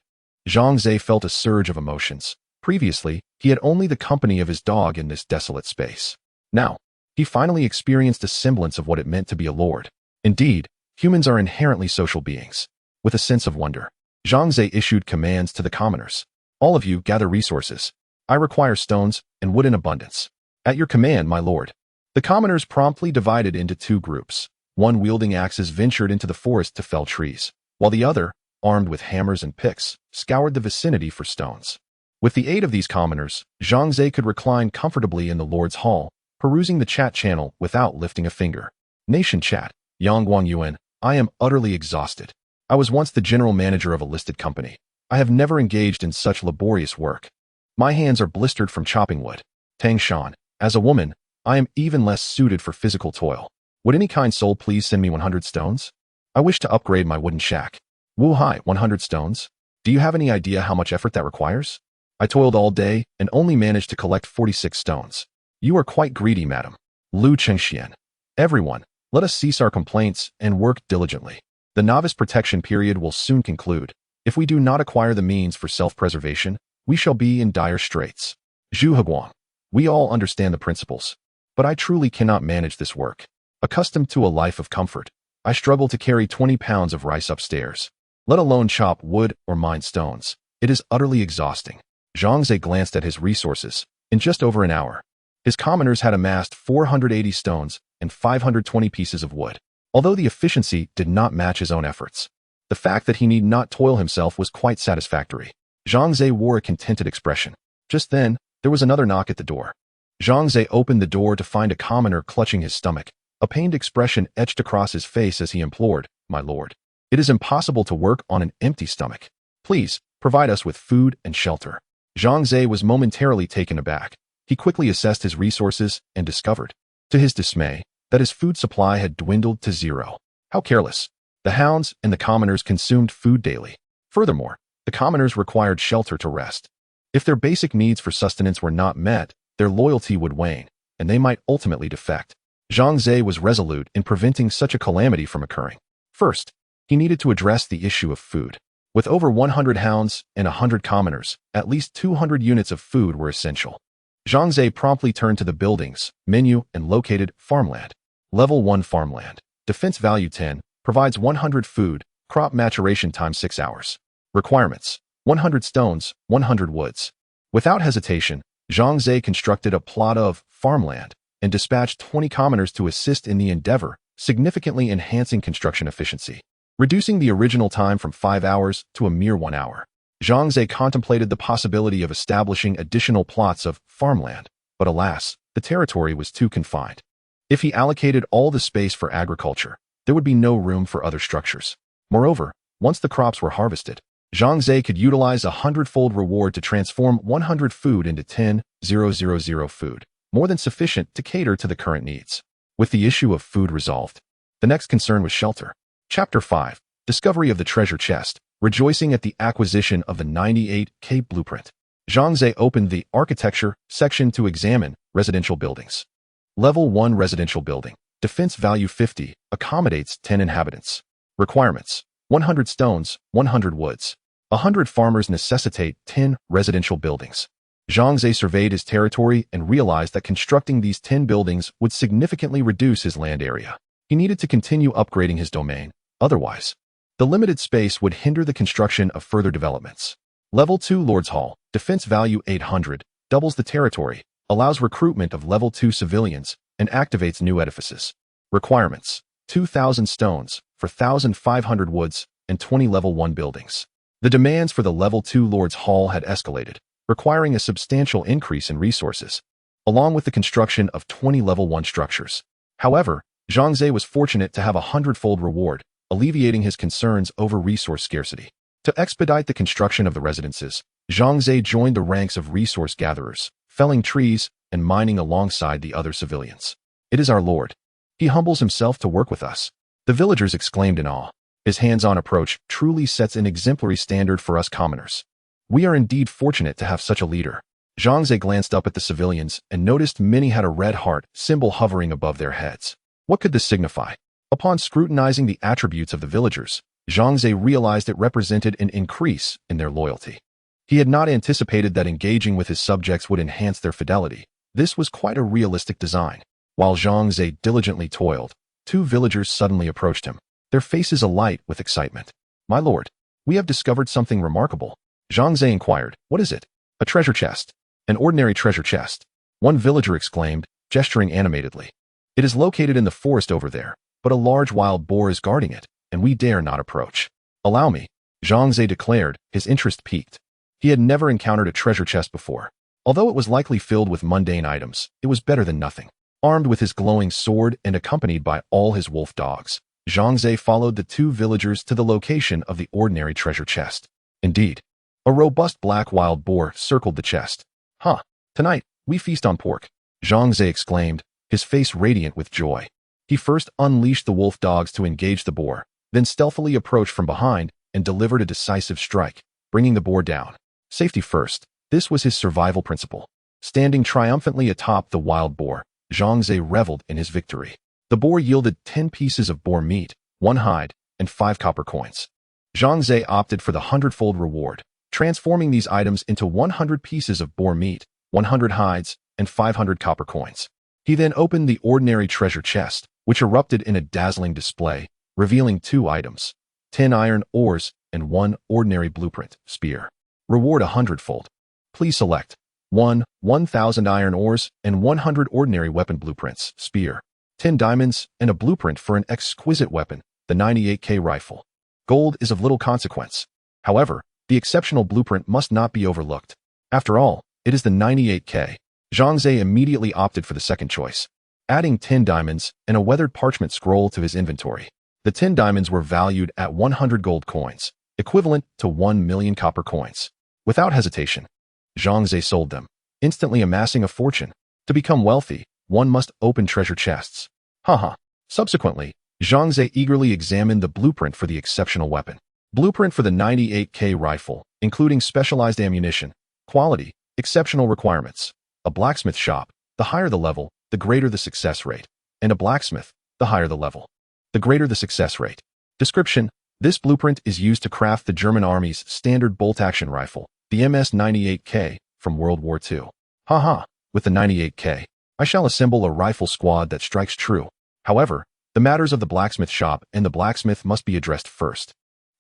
Zhang Ze felt a surge of emotions. Previously, he had only the company of his dog in this desolate space. Now, he finally experienced a semblance of what it meant to be a lord. Indeed, humans are inherently social beings. With a sense of wonder, Zhang Ze issued commands to the commoners. All of you gather resources. I require stones and wood in abundance. At your command, my lord. The commoners promptly divided into two groups. One wielding axes ventured into the forest to fell trees, while the other, armed with hammers and picks, scoured the vicinity for stones. With the aid of these commoners, Zhang Ze could recline comfortably in the Lord's Hall, perusing the chat channel without lifting a finger. Nation chat. Yangguang Yuan, I am utterly exhausted. I was once the general manager of a listed company. I have never engaged in such laborious work. My hands are blistered from chopping wood. Tang Shan, as a woman, I am even less suited for physical toil. Would any kind soul please send me 100 stones? I wish to upgrade my wooden shack. Wu Hai, 100 stones? Do you have any idea how much effort that requires? I toiled all day and only managed to collect 46 stones. You are quite greedy, madam. Lu Chengxian. Everyone, let us cease our complaints and work diligently. The novice protection period will soon conclude. If we do not acquire the means for self-preservation, we shall be in dire straits. Zhu Heguang. We all understand the principles, but I truly cannot manage this work. Accustomed to a life of comfort, I struggle to carry 20 pounds of rice upstairs, let alone chop wood or mine stones. It is utterly exhausting. Zhang Ze glanced at his resources. In just over an hour, his commoners had amassed 480 stones and 520 pieces of wood. Although the efficiency did not match his own efforts, the fact that he need not toil himself was quite satisfactory. Zhang Ze wore a contented expression. Just then, there was another knock at the door. Zhang Ze opened the door to find a commoner clutching his stomach. A pained expression etched across his face as he implored, "My lord, it is impossible to work on an empty stomach. Please, provide us with food and shelter." Zhang Ze was momentarily taken aback. He quickly assessed his resources and discovered, to his dismay, that his food supply had dwindled to zero. How careless. The hounds and the commoners consumed food daily. Furthermore, the commoners required shelter to rest. If their basic needs for sustenance were not met, their loyalty would wane, and they might ultimately defect. Zhang Ze was resolute in preventing such a calamity from occurring. First, he needed to address the issue of food. With over 100 hounds and 100 commoners, at least 200 units of food were essential. Zhang Ze promptly turned to the buildings, menu, and located farmland. Level 1 farmland. Defense value 10, provides 100 food, crop maturation time 6 hours. Requirements: 100 stones, 100 woods. Without hesitation, Zhang Ze constructed a plot of farmland and dispatched 20 commoners to assist in the endeavor, significantly enhancing construction efficiency. Reducing the original time from 5 hours to a mere 1 hour. Zhang Ze contemplated the possibility of establishing additional plots of farmland, but alas, the territory was too confined. If he allocated all the space for agriculture, there would be no room for other structures. Moreover, once the crops were harvested, Zhang Ze could utilize a hundredfold reward to transform 100 food into 10,000 food, more than sufficient to cater to the current needs. With the issue of food resolved, the next concern was shelter. Chapter 5. Discovery of the treasure chest. Rejoicing at the acquisition of the 98K blueprint, Zhang Ze opened the architecture section to examine residential buildings. Level 1 residential building. Defense value 50, accommodates 10 inhabitants. Requirements: 100 stones, 100 woods. 100 farmers necessitate 10 residential buildings. Zhang Ze surveyed his territory and realized that constructing these 10 buildings would significantly reduce his land area. He needed to continue upgrading his domain, otherwise, the limited space would hinder the construction of further developments. Level 2 Lord's Hall, defense value 800, doubles the territory, allows recruitment of level 2 civilians, and activates new edifices. Requirements: 2,000 stones, for 1,500 woods, and 20 level 1 buildings. The demands for the level 2 Lord's Hall had escalated, requiring a substantial increase in resources, along with the construction of 20 level 1 structures. However, Zhang Ze was fortunate to have a hundredfold reward, alleviating his concerns over resource scarcity. To expedite the construction of the residences, Zhang Ze joined the ranks of resource gatherers, felling trees and mining alongside the other civilians. "It is our lord. He humbles himself to work with us," the villagers exclaimed in awe. His hands-on approach truly sets an exemplary standard for us commoners. We are indeed fortunate to have such a leader. Zhang Ze glanced up at the civilians and noticed many had a red heart symbol hovering above their heads. What could this signify? Upon scrutinizing the attributes of the villagers, Zhang Ze realized it represented an increase in their loyalty. He had not anticipated that engaging with his subjects would enhance their fidelity. This was quite a realistic design. While Zhang Ze diligently toiled, two villagers suddenly approached him, their faces alight with excitement. "My lord, we have discovered something remarkable." Zhang Ze inquired. "What is it?" "A treasure chest." "An ordinary treasure chest," one villager exclaimed, gesturing animatedly. "It is located in the forest over there, but a large wild boar is guarding it, and we dare not approach." "Allow me," Zhang Ze declared, his interest piqued. He had never encountered a treasure chest before. Although it was likely filled with mundane items, it was better than nothing. Armed with his glowing sword and accompanied by all his wolf dogs, Zhang Ze followed the two villagers to the location of the ordinary treasure chest. Indeed, a robust black wild boar circled the chest. "Huh, tonight, we feast on pork," Zhang Ze exclaimed, his face radiant with joy. He first unleashed the wolf dogs to engage the boar, then stealthily approached from behind and delivered a decisive strike, bringing the boar down. Safety first. This was his survival principle. Standing triumphantly atop the wild boar, Zhang Ze reveled in his victory. The boar yielded 10 pieces of boar meat, 1 hide, and 5 copper coins. Zhang Ze opted for the hundredfold reward, transforming these items into 100 pieces of boar meat, 100 hides, and 500 copper coins. He then opened the ordinary treasure chest, which erupted in a dazzling display, revealing 2 items, 10 iron ores and 1 ordinary blueprint spear. Reward a hundredfold. Please select 1,000 iron ores and 100 ordinary weapon blueprints spear, 10 diamonds, and a blueprint for an exquisite weapon, the 98K rifle. Gold is of little consequence. However, the exceptional blueprint must not be overlooked. After all, it is the 98K. Zhang Ze immediately opted for the second choice, adding 10 diamonds and a weathered parchment scroll to his inventory. The 10 diamonds were valued at 100 gold coins, equivalent to 1 million copper coins. Without hesitation, Zhang Ze sold them, instantly amassing a fortune. To become wealthy, one must open treasure chests. Subsequently, Zhang Ze eagerly examined the blueprint for the exceptional weapon. Blueprint for the 98K rifle, including specialized ammunition, quality, exceptional requirements. A blacksmith shop, the higher the level, the greater the success rate. And a blacksmith, the higher the level, the greater the success rate. Description: this blueprint is used to craft the German Army's standard bolt-action rifle, the MS-98K, from World War II. With the 98K, I shall assemble a rifle squad that strikes true. However, the matters of the blacksmith shop and the blacksmith must be addressed first.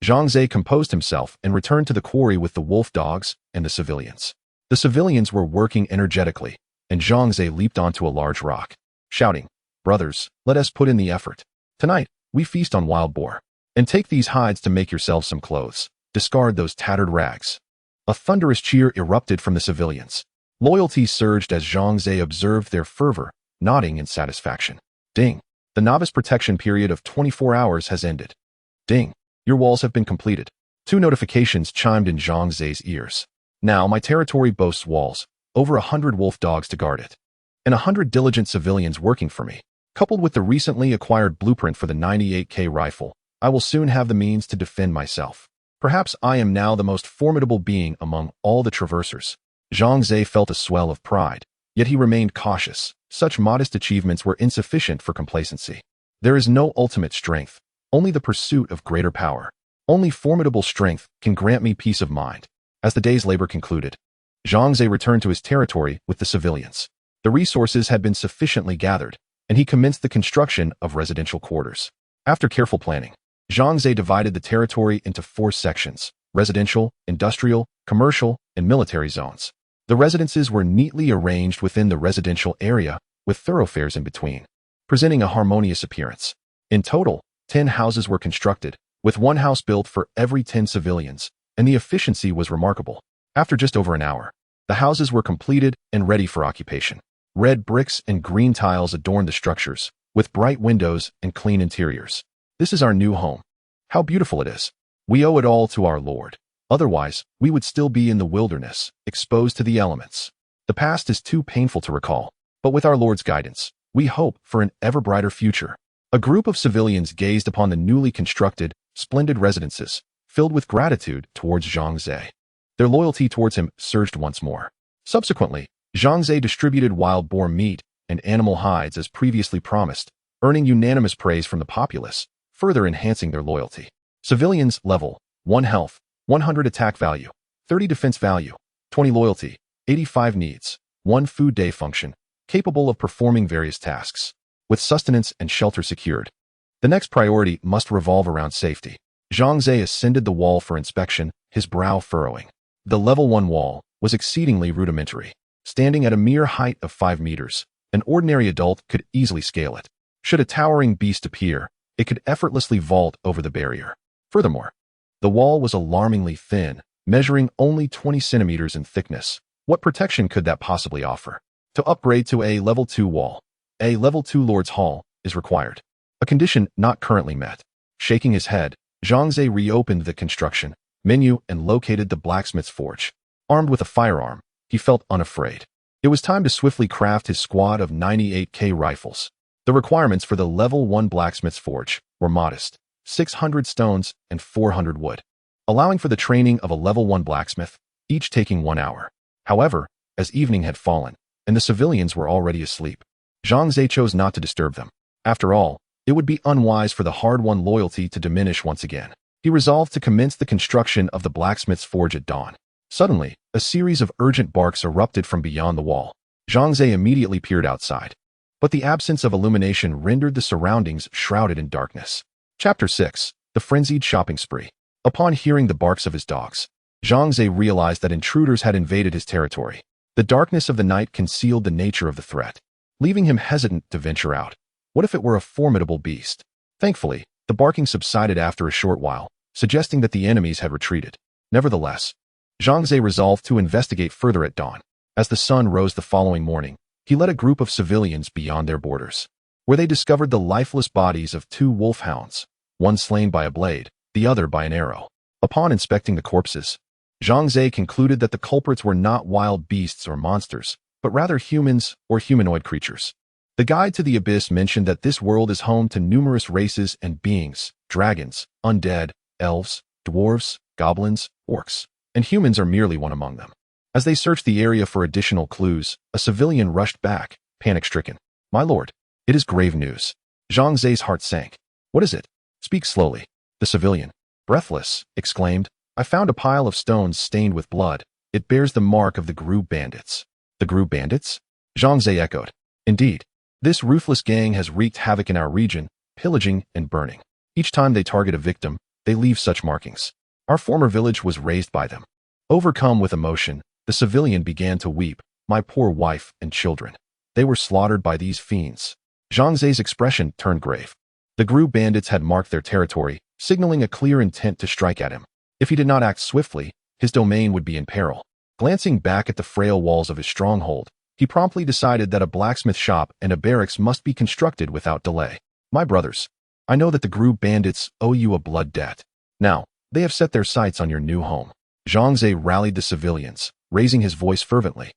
Zhang Ze composed himself and returned to the quarry with the wolf dogs and the civilians. The civilians were working energetically, and Zhang Ze leaped onto a large rock, shouting, "Brothers, let us put in the effort. Tonight, we feast on wild boar. And take these hides to make yourselves some clothes. Discard those tattered rags." A thunderous cheer erupted from the civilians. Loyalty surged as Zhang Ze observed their fervor, nodding in satisfaction. Ding. The novice protection period of 24 hours has ended. Ding. Your walls have been completed. 2 notifications chimed in Zhang Ze's ears. Now my territory boasts walls, over 100 wolf dogs to guard it, and 100 diligent civilians working for me. Coupled with the recently acquired blueprint for the 98K rifle, I will soon have the means to defend myself. Perhaps I am now the most formidable being among all the traversers. Zhang Ze felt a swell of pride, yet he remained cautious. Such modest achievements were insufficient for complacency. There is no ultimate strength, only the pursuit of greater power. Only formidable strength can grant me peace of mind. As the day's labor concluded, Zhang Ze returned to his territory with the civilians. The resources had been sufficiently gathered, and he commenced the construction of residential quarters. After careful planning, Zhang Ze divided the territory into 4 sections: residential, industrial, commercial, and military zones. The residences were neatly arranged within the residential area, with thoroughfares in between, presenting a harmonious appearance. In total, 10 houses were constructed, with 1 house built for every 10 civilians, and the efficiency was remarkable. After just over an hour, the houses were completed and ready for occupation. Red bricks and green tiles adorned the structures, with bright windows and clean interiors. This is our new home. How beautiful it is. We owe it all to our Lord. Otherwise, we would still be in the wilderness, exposed to the elements. The past is too painful to recall, but with our Lord's guidance, we hope for an ever brighter future. A group of civilians gazed upon the newly constructed, splendid residences, filled with gratitude towards Zhang Ze. Their loyalty towards him surged once more. Subsequently, Zhang Ze distributed wild boar meat and animal hides as previously promised, earning unanimous praise from the populace, further enhancing their loyalty. Civilians level 1 health, 100 attack value, 30 defense value, 20 loyalty, 85 needs, 1 food day function, capable of performing various tasks, with sustenance and shelter secured. The next priority must revolve around safety. Zhang Ze ascended the wall for inspection, his brow furrowing. The level 1 wall was exceedingly rudimentary. Standing at a mere height of 5 meters, an ordinary adult could easily scale it. Should a towering beast appear, it could effortlessly vault over the barrier. Furthermore, the wall was alarmingly thin, measuring only 20 centimeters in thickness. What protection could that possibly offer? To upgrade to a level 2 wall, a level 2 Lord's Hall is required. A condition not currently met. Shaking his head, Zhang Ze reopened the construction menu and located the blacksmith's forge. Armed with a firearm, he felt unafraid. It was time to swiftly craft his squad of 98K rifles. The requirements for the level 1 blacksmith's forge were modest: 600 stones and 400 wood, allowing for the training of a level 1 blacksmith, each taking 1 hour. However, as evening had fallen, and the civilians were already asleep, Zhang Ze chose not to disturb them. After all, it would be unwise for the hard-won loyalty to diminish once again. He resolved to commence the construction of the blacksmith's forge at dawn. Suddenly, a series of urgent barks erupted from beyond the wall. Zhang Ze immediately peered outside, but the absence of illumination rendered the surroundings shrouded in darkness. Chapter 6. The Frenzied Shopping Spree. Upon hearing the barks of his dogs, Zhang Ze realized that intruders had invaded his territory. The darkness of the night concealed the nature of the threat, leaving him hesitant to venture out. What if it were a formidable beast? Thankfully, the barking subsided after a short while, suggesting that the enemies had retreated. Nevertheless, Zhang Ze resolved to investigate further at dawn. As the sun rose the following morning, he led a group of civilians beyond their borders, where they discovered the lifeless bodies of 2 wolfhounds, one slain by a blade, the other by an arrow. Upon inspecting the corpses, Zhang Ze concluded that the culprits were not wild beasts or monsters, but rather humans or humanoid creatures. The Guide to the Abyss mentioned that this world is home to numerous races and beings: dragons, undead, elves, dwarves, goblins, orcs, and humans are merely one among them. As they searched the area for additional clues, a civilian rushed back, panic-stricken. "My lord, it is grave news." Zhang Ze's heart sank. "What is it? Speak slowly." The civilian, breathless, exclaimed, "I found a pile of stones stained with blood. It bears the mark of the Gru bandits." "The Gru bandits?" Zhang Ze echoed. "Indeed. This ruthless gang has wreaked havoc in our region, pillaging and burning. Each time they target a victim, they leave such markings. Our former village was razed by them." Overcome with emotion, the civilian began to weep. "My poor wife and children. They were slaughtered by these fiends." Zhang Ze's expression turned grave. The Gru bandits had marked their territory, signaling a clear intent to strike at him. If he did not act swiftly, his domain would be in peril. Glancing back at the frail walls of his stronghold, he promptly decided that a blacksmith shop and a barracks must be constructed without delay. "My brothers, I know that the Gru bandits owe you a blood debt. Now, they have set their sights on your new home." Zhang Ze rallied the civilians, raising his voice fervently.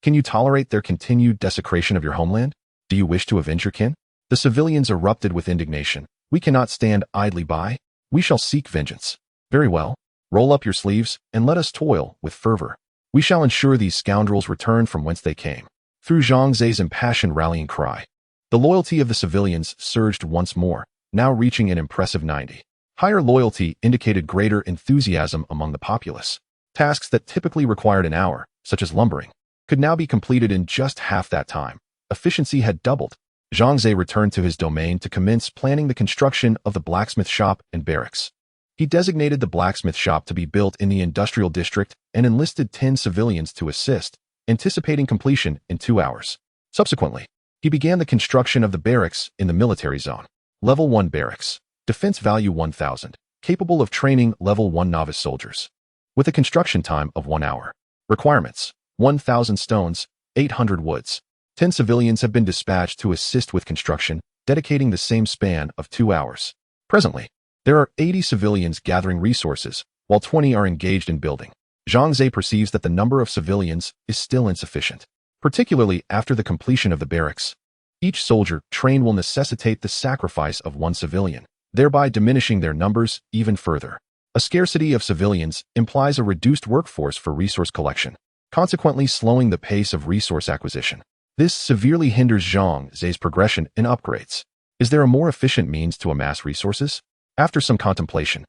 "Can you tolerate their continued desecration of your homeland? Do you wish to avenge your kin?" The civilians erupted with indignation. "We cannot stand idly by. We shall seek vengeance." "Very well. Roll up your sleeves and let us toil with fervor. We shall ensure these scoundrels return from whence they came." Through Zhang Ze's impassioned rallying cry, the loyalty of the civilians surged once more, now reaching an impressive 90. Higher loyalty indicated greater enthusiasm among the populace. Tasks that typically required an hour, such as lumbering, could now be completed in just half that time. Efficiency had doubled. Zhang Ze returned to his domain to commence planning the construction of the blacksmith shop and barracks. He designated the blacksmith shop to be built in the industrial district and enlisted 10 civilians to assist, anticipating completion in 2 hours. Subsequently, he began the construction of the barracks in the military zone. Level 1 barracks. Defense value 1,000. Capable of training level 1 novice soldiers. With a construction time of 1 hour. Requirements: 1,000 stones, 800 woods. 10 civilians have been dispatched to assist with construction, dedicating the same span of 2 hours. Presently, there are 80 civilians gathering resources, while 20 are engaged in building. Zhang Ze perceives that the number of civilians is still insufficient, particularly after the completion of the barracks. Each soldier trained will necessitate the sacrifice of 1 civilian, thereby diminishing their numbers even further. A scarcity of civilians implies a reduced workforce for resource collection, consequently slowing the pace of resource acquisition. This severely hinders Zhang Ze's progression in upgrades. Is there a more efficient means to amass resources? After some contemplation,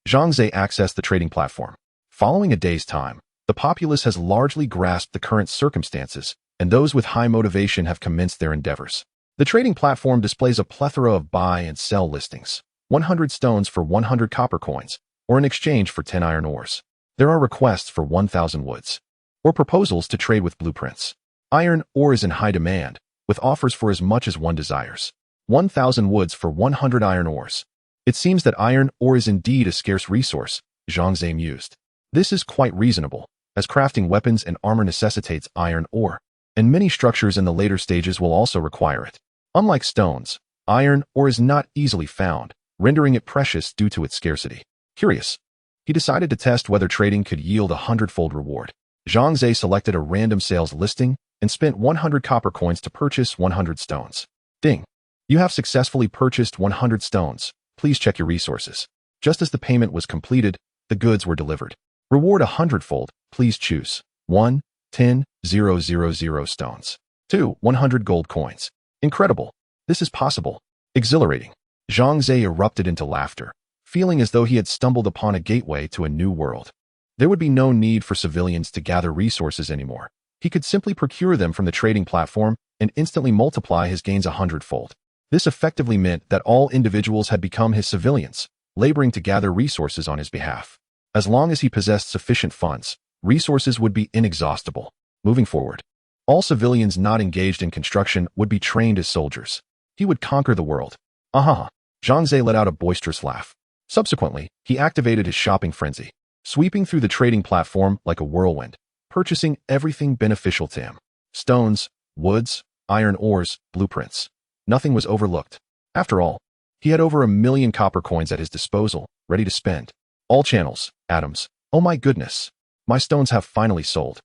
Zhang Ze accessed the trading platform. Following a day's time, the populace has largely grasped the current circumstances, and those with high motivation have commenced their endeavors. The trading platform displays a plethora of buy and sell listings, 100 stones for 100 copper coins, or in exchange for 10 iron ores. There are requests for 1,000 woods, or proposals to trade with blueprints. Iron ore is in high demand, with offers for as much as one desires. 1,000 woods for 100 iron ores. It seems that iron ore is indeed a scarce resource, Zhang Ze mused. This is quite reasonable, as crafting weapons and armor necessitates iron ore, and many structures in the later stages will also require it. Unlike stones, iron ore is not easily found, rendering it precious due to its scarcity. Curious, he decided to test whether trading could yield a hundredfold reward. Zhang Ze selected a random sales listing and spent 100 copper coins to purchase 100 stones. Ding! You have successfully purchased 100 stones. Please check your resources. Just as the payment was completed, the goods were delivered. Reward a hundredfold. Please choose. 1, 10, 000 stones. 2, 100 gold coins. Incredible. This is possible. Exhilarating. Zhang Ze erupted into laughter, feeling as though he had stumbled upon a gateway to a new world. There would be no need for civilians to gather resources anymore. He could simply procure them from the trading platform and instantly multiply his gains a hundredfold. This effectively meant that all individuals had become his civilians, laboring to gather resources on his behalf. As long as he possessed sufficient funds, resources would be inexhaustible. Moving forward, all civilians not engaged in construction would be trained as soldiers. He would conquer the world. Aha! Zhang Ze let out a boisterous laugh. Subsequently, he activated his shopping frenzy, sweeping through the trading platform like a whirlwind, purchasing everything beneficial to him. Stones, woods, iron ores, blueprints. Nothing was overlooked. After all, he had over 1 million copper coins at his disposal, ready to spend. All channels, atoms. Oh my goodness. My stones have finally sold.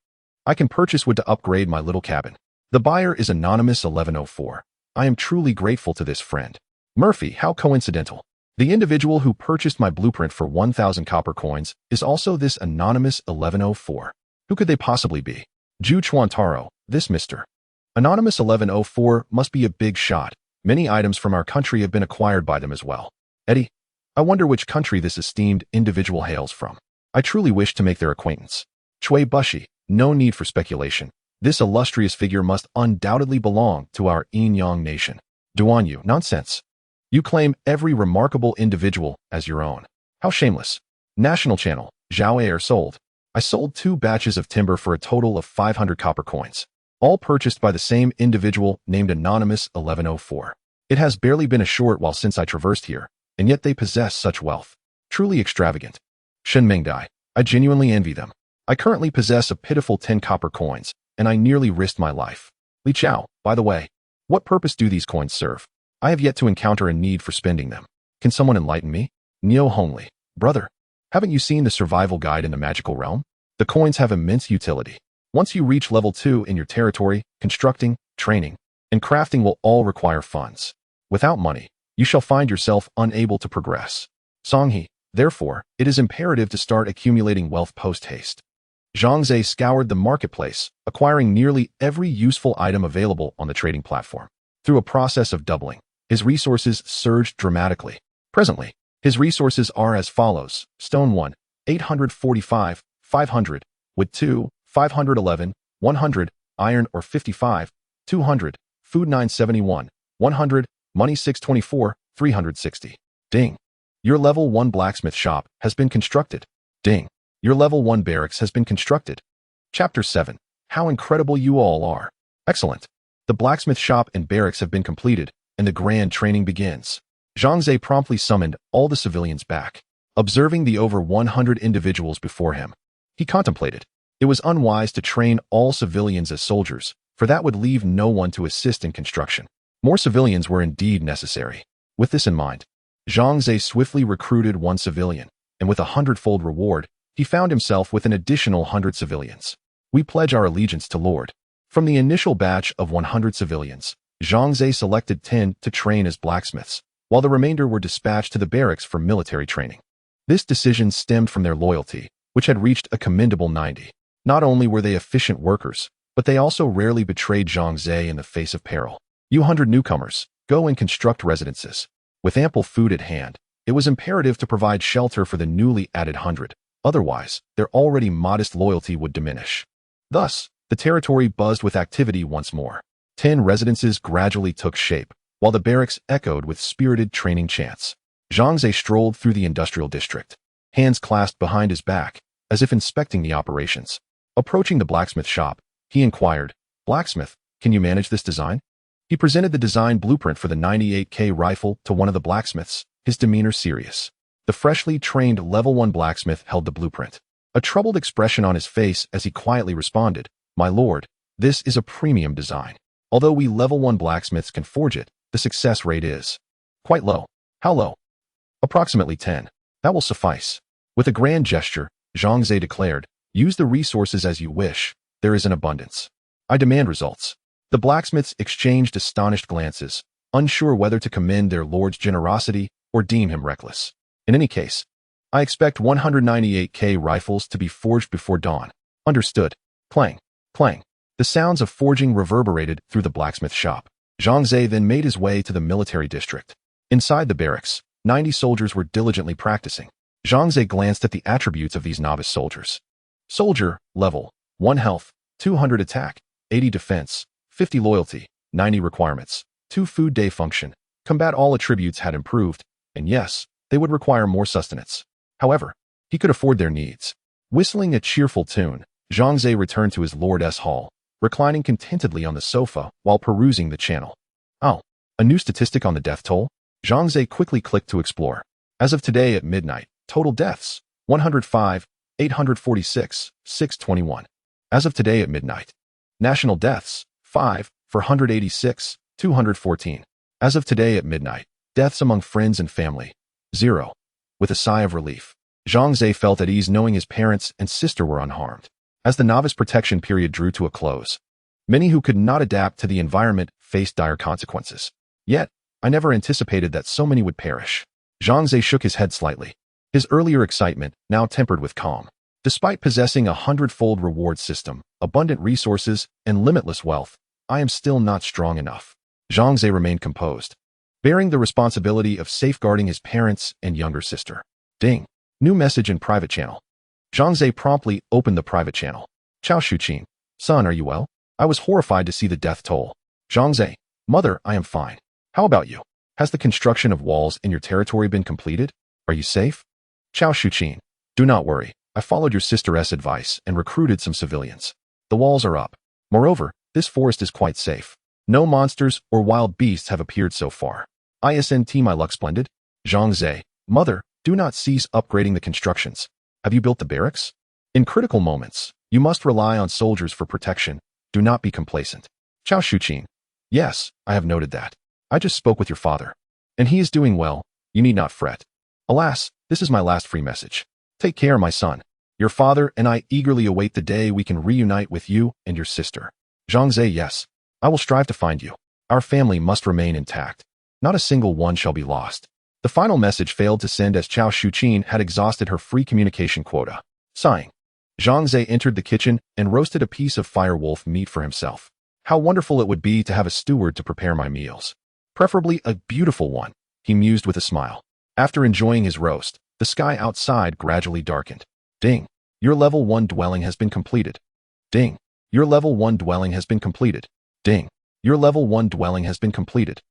I can purchase wood to upgrade my little cabin. The buyer is Anonymous 1104. I am truly grateful to this friend. Murphy, how coincidental. The individual who purchased my blueprint for 1,000 copper coins is also this Anonymous 1104. Who could they possibly be? Ju Chuantaro, this Mr. Anonymous 1104 must be a big shot. Many items from our country have been acquired by them as well. Eddie, I wonder which country this esteemed individual hails from. I truly wish to make their acquaintance. Chui Bushi, no need for speculation. This illustrious figure must undoubtedly belong to our Yin-Yang nation. Duan Yu, nonsense. You claim every remarkable individual as your own. How shameless. National channel, Zhao Air sold. I sold 2 batches of timber for a total of 500 copper coins, all purchased by the same individual named Anonymous 1104. It has barely been a short while since I traversed here, and yet they possess such wealth. Truly extravagant. Shen Mengdai, I genuinely envy them. I currently possess a pitiful 10 copper coins, and I nearly risked my life. Li Chao, by the way, what purpose do these coins serve? I have yet to encounter a need for spending them. Can someone enlighten me? Neo Hongli, brother, haven't you seen the survival guide in the magical realm? The coins have immense utility. Once you reach level 2 in your territory, constructing, training, and crafting will all require funds. Without money, you shall find yourself unable to progress. Songhe, therefore, it is imperative to start accumulating wealth post-haste. Zhang Ze scoured the marketplace, acquiring nearly every useful item available on the trading platform. Through a process of doubling, his resources surged dramatically. Presently, his resources are as follows. Stone 1, 845, 500, wood 2, 511, 100, iron ore 55, 200, food 971, 100, money 624, 360. Ding. Your level 1 blacksmith shop has been constructed. Ding. Your level 1 barracks has been constructed. Chapter 7. How incredible you all are. Excellent. The blacksmith shop and barracks have been completed, and the grand training begins. Zhang Ze promptly summoned all the civilians back. Observing the over 100 individuals before him, he contemplated. It was unwise to train all civilians as soldiers, for that would leave no one to assist in construction. More civilians were indeed necessary. With this in mind, Zhang Ze swiftly recruited 1 civilian, and with a hundredfold reward, he found himself with an additional 100 civilians. We pledge our allegiance to Lord. From the initial batch of 100 civilians, Zhang Ze selected 10 to train as blacksmiths, while the remainder were dispatched to the barracks for military training. This decision stemmed from their loyalty, which had reached a commendable 90. Not only were they efficient workers, but they also rarely betrayed Zhang Ze in the face of peril. You 100 newcomers, go and construct residences. With ample food at hand, it was imperative to provide shelter for the newly added 100. Otherwise, their already modest loyalty would diminish. Thus, the territory buzzed with activity once more. 10 residences gradually took shape, while the barracks echoed with spirited training chants. Zhang Ze strolled through the industrial district, hands clasped behind his back, as if inspecting the operations. Approaching the blacksmith shop, he inquired, "Blacksmith, can you manage this design?" He presented the design blueprint for the 98K rifle to one of the blacksmiths, his demeanor serious. The freshly trained level 1 blacksmith held the blueprint, a troubled expression on his face as he quietly responded, "My lord, this is a premium design. Although we level 1 blacksmiths can forge it, the success rate is quite low." "How low?" "Approximately 10. That will suffice." With a grand gesture, Zhang Ze declared, "Use the resources as you wish. There is an abundance. I demand results." The blacksmiths exchanged astonished glances, unsure whether to commend their lord's generosity or deem him reckless. "In any case, I expect 198K rifles to be forged before dawn." "Understood." Clang, clang. The sounds of forging reverberated through the blacksmith shop. Zhang Ze then made his way to the military district. Inside the barracks, 90 soldiers were diligently practicing. Zhang Ze glanced at the attributes of these novice soldiers. Soldier, level, 1 health, 200 attack, 80 defense, 50 loyalty, 90 requirements, 2 food day function. Combat all attributes had improved, and yes, they would require more sustenance. However, he could afford their needs. Whistling a cheerful tune, Zhang Ze returned to his lord's hall, reclining contentedly on the sofa while perusing the channel. Oh, a new statistic on the death toll? Zhang Ze quickly clicked to explore. As of today at midnight, total deaths, 105, 846, 621. As of today at midnight, national deaths, 5, for 186, 214. As of today at midnight, deaths among friends and family, 0. With a sigh of relief, Zhang Ze felt at ease knowing his parents and sister were unharmed. As the novice protection period drew to a close, many who could not adapt to the environment faced dire consequences. Yet, I never anticipated that so many would perish. Zhang Ze shook his head slightly, his earlier excitement now tempered with calm. Despite possessing a hundredfold reward system, abundant resources, and limitless wealth, I am still not strong enough. Zhang Ze remained composed, bearing the responsibility of safeguarding his parents and younger sister. Ding. New message in private channel. Zhang Ze promptly opened the private channel. Chao Shuqin. Son, are you well? I was horrified to see the death toll. Zhang Ze. Mother, I am fine. How about you? Has the construction of walls in your territory been completed? Are you safe? Chao Shuqin. Do not worry. I followed your sister's advice and recruited some civilians. The walls are up. Moreover, this forest is quite safe. No monsters or wild beasts have appeared so far. Isn't my luck splendid? Zhang Ze. Mother, do not cease upgrading the constructions. Have you built the barracks? In critical moments, you must rely on soldiers for protection. Do not be complacent. Chao Shuqin. Yes, I have noted that. I just spoke with your father, and he is doing well. You need not fret. Alas, this is my last free message. Take care, my son. Your father and I eagerly await the day we can reunite with you and your sister. Zhang Ze. Yes, I will strive to find you. Our family must remain intact. Not a single one shall be lost. The final message failed to send as Chao Shuqin had exhausted her free communication quota. Sighing, Zhang Ze entered the kitchen and roasted a piece of firewolf meat for himself. How wonderful it would be to have a steward to prepare my meals. Preferably a beautiful one, he mused with a smile. After enjoying his roast, the sky outside gradually darkened. Ding. Your level 1 dwelling has been completed. Ding. Your level 1 dwelling has been completed. Ding. Your level 1 dwelling has been completed.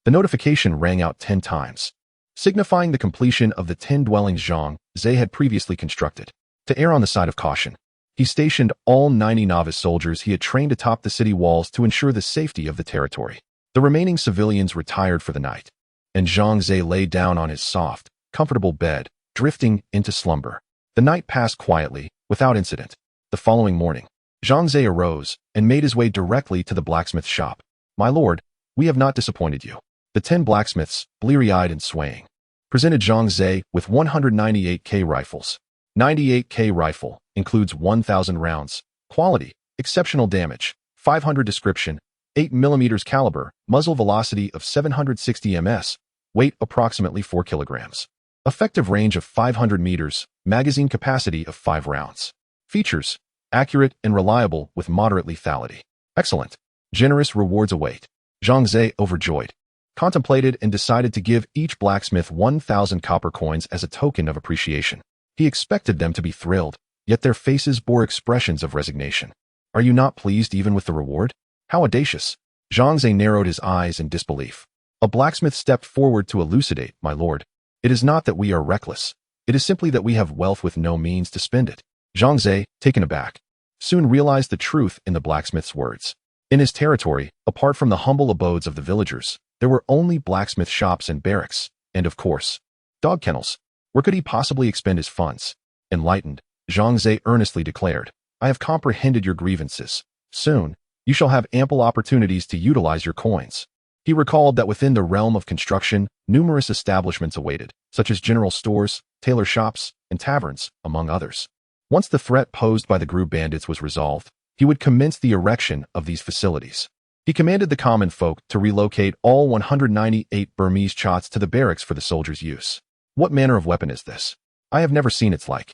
The notification rang out 10 times, signifying the completion of the 10 dwellings Zhang Ze had previously constructed. To err on the side of caution, he stationed all 90 novice soldiers he had trained atop the city walls to ensure the safety of the territory. The remaining civilians retired for the night, and Zhang Ze lay down on his soft, comfortable bed, drifting into slumber. The night passed quietly, without incident. The following morning, Zhang Ze arose and made his way directly to the blacksmith shop. My lord, we have not disappointed you. The 10 blacksmiths, bleary-eyed and swaying, presented Zhang Ze with 198K rifles. 98K rifle includes 1,000 rounds, quality, exceptional damage, 500 description, 8mm caliber, muzzle velocity of 760 ms, weight approximately 4 kilograms. Effective range of 500 meters, magazine capacity of 5 rounds. Features: accurate and reliable with moderate lethality. Excellent. Generous rewards await. Zhang Ze, overjoyed, contemplated and decided to give each blacksmith 1,000 copper coins as a token of appreciation. He expected them to be thrilled, yet their faces bore expressions of resignation. Are you not pleased even with the reward? How audacious! Zhang Ze narrowed his eyes in disbelief. A blacksmith stepped forward to elucidate, my lord. It is not that we are reckless. It is simply that we have wealth with no means to spend it. Zhang Ze, taken aback, soon realized the truth in the blacksmith's words. In his territory, apart from the humble abodes of the villagers, there were only blacksmith shops and barracks, and of course, dog kennels. Where could he possibly expend his funds? Enlightened, Zhang Ze earnestly declared, I have comprehended your grievances. Soon, you shall have ample opportunities to utilize your coins. He recalled that within the realm of construction, numerous establishments awaited, such as general stores, tailor shops, and taverns, among others. Once the threat posed by the Gru bandits was resolved, he would commence the erection of these facilities. He commanded the common folk to relocate all 198 Burmese chots to the barracks for the soldiers' use. What manner of weapon is this? I have never seen its like.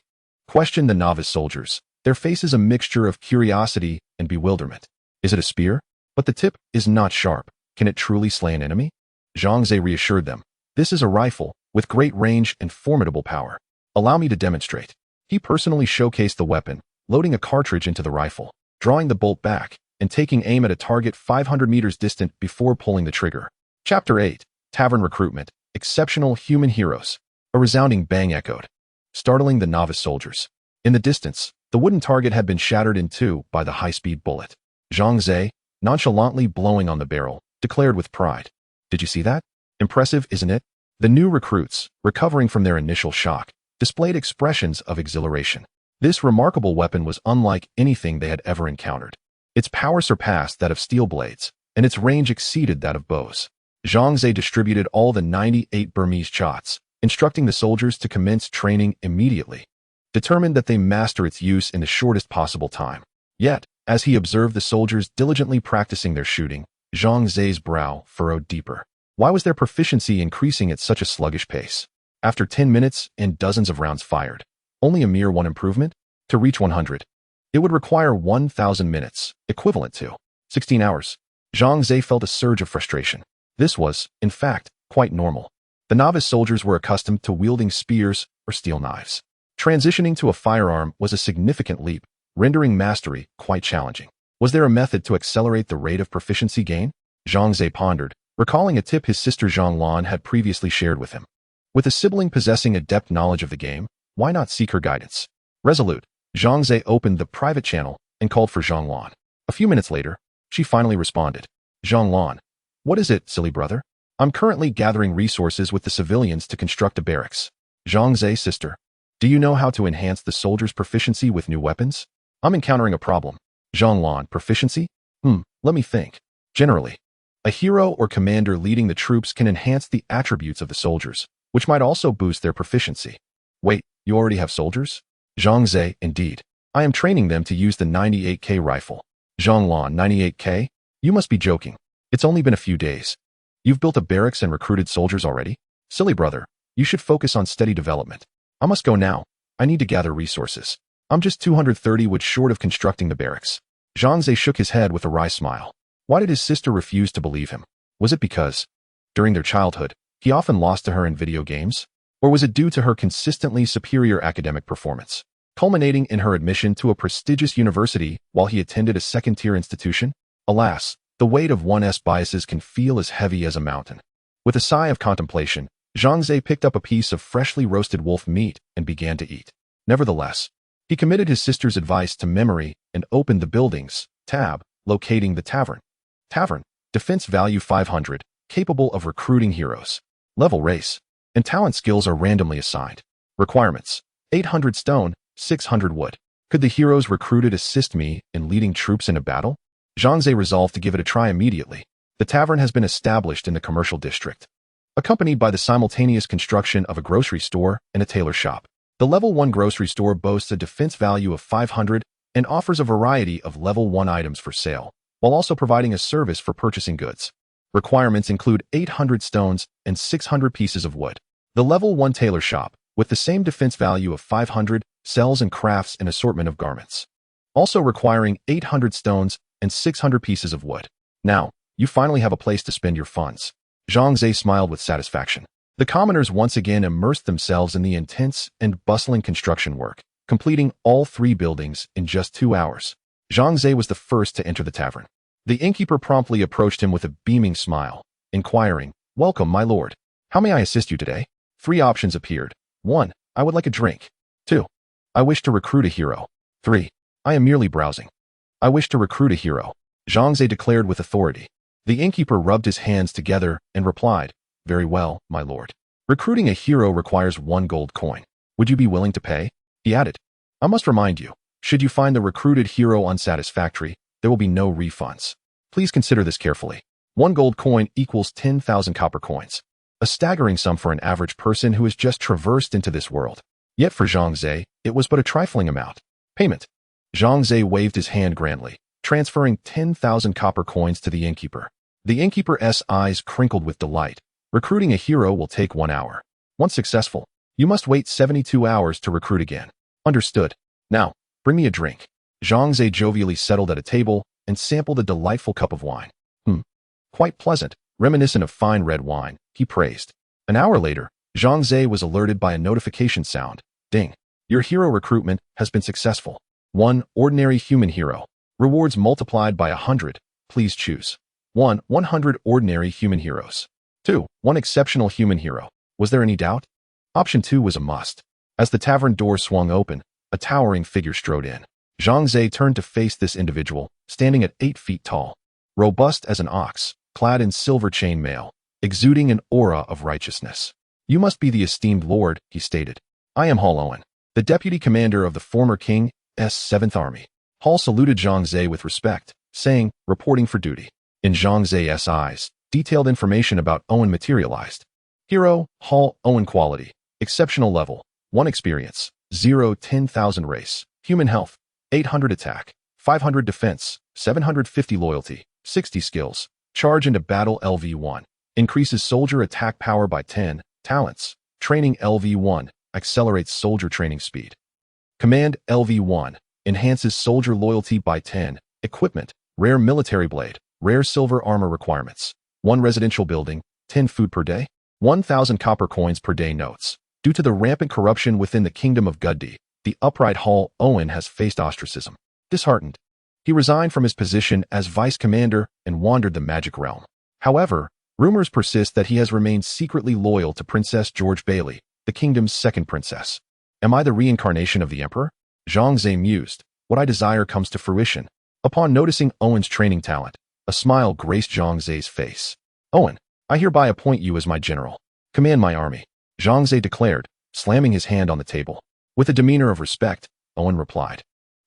Questioned the novice soldiers, their faces a mixture of curiosity and bewilderment. Is it a spear? But the tip is not sharp. Can it truly slay an enemy? Zhang Ze reassured them. This is a rifle, with great range and formidable power. Allow me to demonstrate. He personally showcased the weapon, loading a cartridge into the rifle, drawing the bolt back, and taking aim at a target 500 meters distant before pulling the trigger. Chapter 8. Tavern Recruitment. Exceptional Human Heroes. A resounding bang echoed, startling the novice soldiers. In the distance, the wooden target had been shattered in two by the high-speed bullet. Zhang Ze, nonchalantly blowing on the barrel, declared with pride. Did you see that? Impressive, isn't it? The new recruits, recovering from their initial shock, displayed expressions of exhilaration. This remarkable weapon was unlike anything they had ever encountered. Its power surpassed that of steel blades, and its range exceeded that of bows. Zhang Ze distributed all the 98 Burmese chots, instructing the soldiers to commence training immediately, determined that they master its use in the shortest possible time. Yet, as he observed the soldiers diligently practicing their shooting, Zhang Ze's brow furrowed deeper. Why was their proficiency increasing at such a sluggish pace? After 10 minutes and dozens of rounds fired, only a mere one improvement? To reach 100, it would require 1,000 minutes, equivalent to 16 hours. Zhang Ze felt a surge of frustration. This was, in fact, quite normal. The novice soldiers were accustomed to wielding spears or steel knives. Transitioning to a firearm was a significant leap, rendering mastery quite challenging. Was there a method to accelerate the rate of proficiency gain? Zhang Ze pondered, recalling a tip his sister Zhang Lan had previously shared with him. With a sibling possessing adept knowledge of the game, why not seek her guidance? Resolute, Zhang Ze opened the private channel and called for Zhang Lan. A few minutes later, she finally responded. Zhang Lan, what is it, silly brother? I'm currently gathering resources with the civilians to construct a barracks. Zhang Ze, sister, do you know how to enhance the soldiers' proficiency with new weapons? I'm encountering a problem. Zhang Lan, proficiency? Let me think. Generally, a hero or commander leading the troops can enhance the attributes of the soldiers, which might also boost their proficiency. Wait, you already have soldiers? Zhang Ze, indeed. I am training them to use the 98K rifle. Zhang Lan, 98K? You must be joking. It's only been a few days. You've built a barracks and recruited soldiers already? Silly brother, you should focus on steady development. I must go now. I need to gather resources. I'm just 230 wood short of constructing the barracks. Zhang Ze shook his head with a wry smile. Why did his sister refuse to believe him? Was it because, during their childhood, he often lost to her in video games? Or was it due to her consistently superior academic performance, culminating in her admission to a prestigious university while he attended a second-tier institution? Alas, the weight of one's biases can feel as heavy as a mountain. With a sigh of contemplation, Zhang Ze picked up a piece of freshly roasted wolf meat and began to eat. Nevertheless, he committed his sister's advice to memory and opened the Buildings tab, locating the Tavern. Tavern, defense value 500, capable of recruiting heroes. Level race, and talent skills are randomly assigned. Requirements, 800 stone, 600 wood. Could the heroes recruited assist me in leading troops in a battle? Zhang Ze resolved to give it a try immediately. The tavern has been established in the commercial district, accompanied by the simultaneous construction of a grocery store and a tailor shop. The Level 1 grocery store boasts a defense value of 500 and offers a variety of Level 1 items for sale, while also providing a service for purchasing goods. Requirements include 800 stones and 600 pieces of wood. The level 1 tailor shop, with the same defense value of 500, sells and crafts an assortment of garments, also requiring 800 stones and 600 pieces of wood. Now, you finally have a place to spend your funds. Zhang Ze smiled with satisfaction. The commoners once again immersed themselves in the intense and bustling construction work, completing all 3 buildings in just 2 hours. Zhang Ze was the first to enter the tavern. The innkeeper promptly approached him with a beaming smile, inquiring, "Welcome, my lord. How may I assist you today?" 3 options appeared. 1. I would like a drink. 2. I wish to recruit a hero. 3. I am merely browsing. I wish to recruit a hero, Zhang Ze declared with authority. The innkeeper rubbed his hands together and replied, "Very well, my lord. Recruiting a hero requires 1 gold coin. Would you be willing to pay?" He added, "I must remind you, should you find the recruited hero unsatisfactory, there will be no refunds. Please consider this carefully. 1 gold coin equals 10,000 copper coins. A staggering sum for an average person who has just traversed into this world. Yet for Zhang Ze, it was but a trifling amount. Payment." Zhang Ze waved his hand grandly, transferring 10,000 copper coins to the innkeeper. The innkeeper's eyes crinkled with delight. Recruiting a hero will take 1 hour. Once successful, you must wait 72 hours to recruit again. Understood. Now, bring me a drink. Zhang Ze jovially settled at a table and sampled a delightful cup of wine. Quite pleasant, reminiscent of fine red wine, he praised. An hour later, Zhang Ze was alerted by a notification sound. Ding. Your hero recruitment has been successful. 1 ordinary human hero. Rewards multiplied by 100. Please choose. 1. 100 ordinary human heroes. 2. 1 exceptional human hero. Was there any doubt? Option 2 was a must. As the tavern door swung open, a towering figure strode in. Zhang Ze turned to face this individual, standing at 8 feet tall. Robust as an ox, clad in silver chainmail, exuding an aura of righteousness. "You must be the esteemed lord," he stated. "I am Hall Owen, the deputy commander of the former king's 7th army." Hall saluted Zhang Ze with respect, saying, "Reporting for duty." In Zhang Ze's eyes, detailed information about Owen materialized. Hero, Hall Owen quality, exceptional level, 1 experience, 0 10,000 race, human health, 800 attack, 500 defense, 750 loyalty, 60 skills, charge into battle LV1, increases soldier attack power by 10, talents, training LV1, accelerates soldier training speed. Command LV1, enhances soldier loyalty by 10, equipment, rare military blade, rare silver armor requirements, 1 residential building, 10 food per day, 1,000 copper coins per day notes. Due to the rampant corruption within the kingdom of Guddi, the upright Hall Owen has faced ostracism. Disheartened, he resigned from his position as vice commander and wandered the magic realm. However, rumors persist that he has remained secretly loyal to Princess George Bailey, the kingdom's 2nd princess. Am I the reincarnation of the emperor? Zhang Ze mused. What I desire comes to fruition. Upon noticing Owen's training talent, a smile graced Zhang Ze's face. "Owen, I hereby appoint you as my general. Command my army," Zhang Ze declared, slamming his hand on the table. With a demeanor of respect, Owen replied,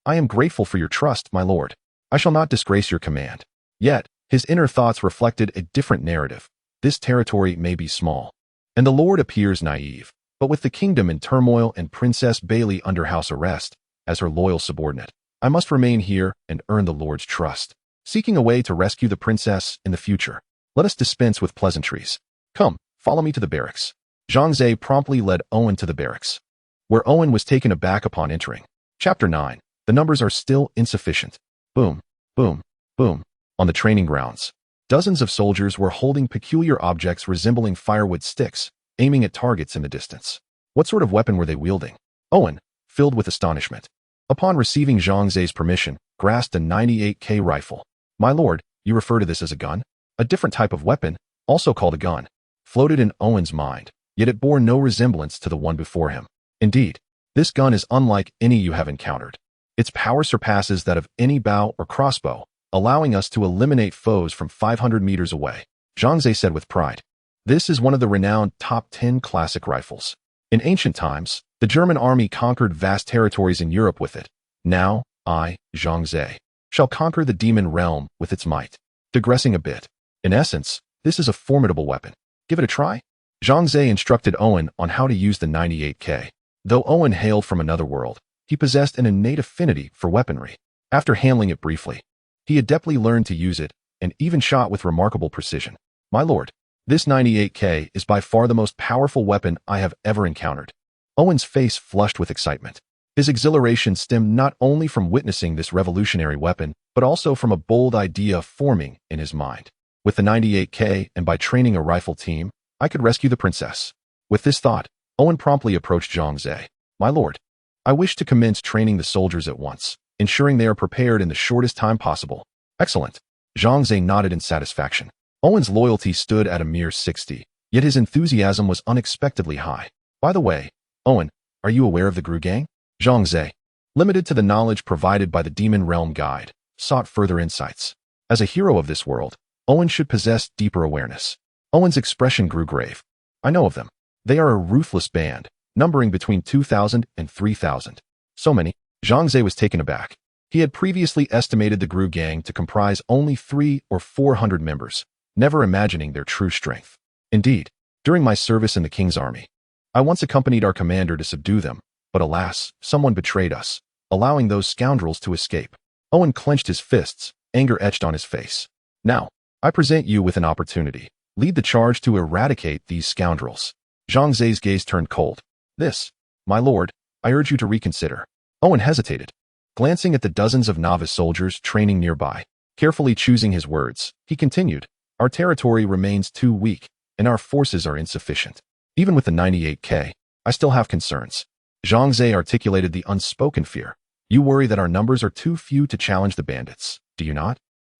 "I am grateful for your trust, my lord. I shall not disgrace your command." Yet, his inner thoughts reflected a different narrative. This territory may be small, and the lord appears naive, but with the kingdom in turmoil and Princess Bailey under house arrest, as her loyal subordinate, I must remain here and earn the lord's trust. Seeking a way to rescue the princess in the future, let us dispense with pleasantries. Come, follow me to the barracks. Zhang Ze promptly led Owen to the barracks, where Owen was taken aback upon entering. Chapter 9. The numbers are still insufficient. Boom, boom, boom. On the training grounds, dozens of soldiers were holding peculiar objects resembling firewood sticks, aiming at targets in the distance. What sort of weapon were they wielding? Owen, filled with astonishment, upon receiving Zhang Ze's permission, grasped a 98K rifle. "My lord, you refer to this as a gun?" A different type of weapon, also called a gun, floated in Owen's mind, yet it bore no resemblance to the one before him. Indeed, this gun is unlike any you have encountered. Its power surpasses that of any bow or crossbow, allowing us to eliminate foes from 500 meters away, Zhang Ze said with pride. This is one of the renowned top 10 classic rifles. In ancient times, the German army conquered vast territories in Europe with it. Now, I, Zhang Ze, shall conquer the demon realm with its might. Digressing a bit, in essence, this is a formidable weapon. Give it a try? Zhang Ze instructed Owen on how to use the 98K. Though Owen hailed from another world, he possessed an innate affinity for weaponry. After handling it briefly, he adeptly learned to use it and even shot with remarkable precision. My lord, this 98K is by far the most powerful weapon I have ever encountered. Owen's face flushed with excitement. His exhilaration stemmed not only from witnessing this revolutionary weapon, but also from a bold idea forming in his mind. With the 98K and by training a rifle team, I could rescue the princess. With this thought, Owen promptly approached Zhang Ze. My lord, I wish to commence training the soldiers at once, ensuring they are prepared in the shortest time possible. Excellent. Zhang Ze nodded in satisfaction. Owen's loyalty stood at a mere 60, yet his enthusiasm was unexpectedly high. By the way, Owen, are you aware of the Gru Gang? Zhang Ze, limited to the knowledge provided by the Demon Realm Guide, sought further insights. As a hero of this world, Owen should possess deeper awareness. Owen's expression grew grave. I know of them. They are a ruthless band, numbering between 2,000 and 3,000. So many? Zhang Ze was taken aback. He had previously estimated the Gru Gang to comprise only 300 or 400 members, never imagining their true strength. Indeed, during my service in the king's army, I once accompanied our commander to subdue them, but alas, someone betrayed us, allowing those scoundrels to escape. Owen clenched his fists, anger etched on his face. Now, I present you with an opportunity. Lead the charge to eradicate these scoundrels. Zhang Ze's gaze turned cold. This, my lord, I urge you to reconsider. Owen hesitated, glancing at the dozens of novice soldiers training nearby. Carefully choosing his words, he continued, our territory remains too weak, and our forces are insufficient. Even with the 98K, I still have concerns. Zhang Ze articulated the unspoken fear. You worry that our numbers are too few to challenge the bandits, do you not?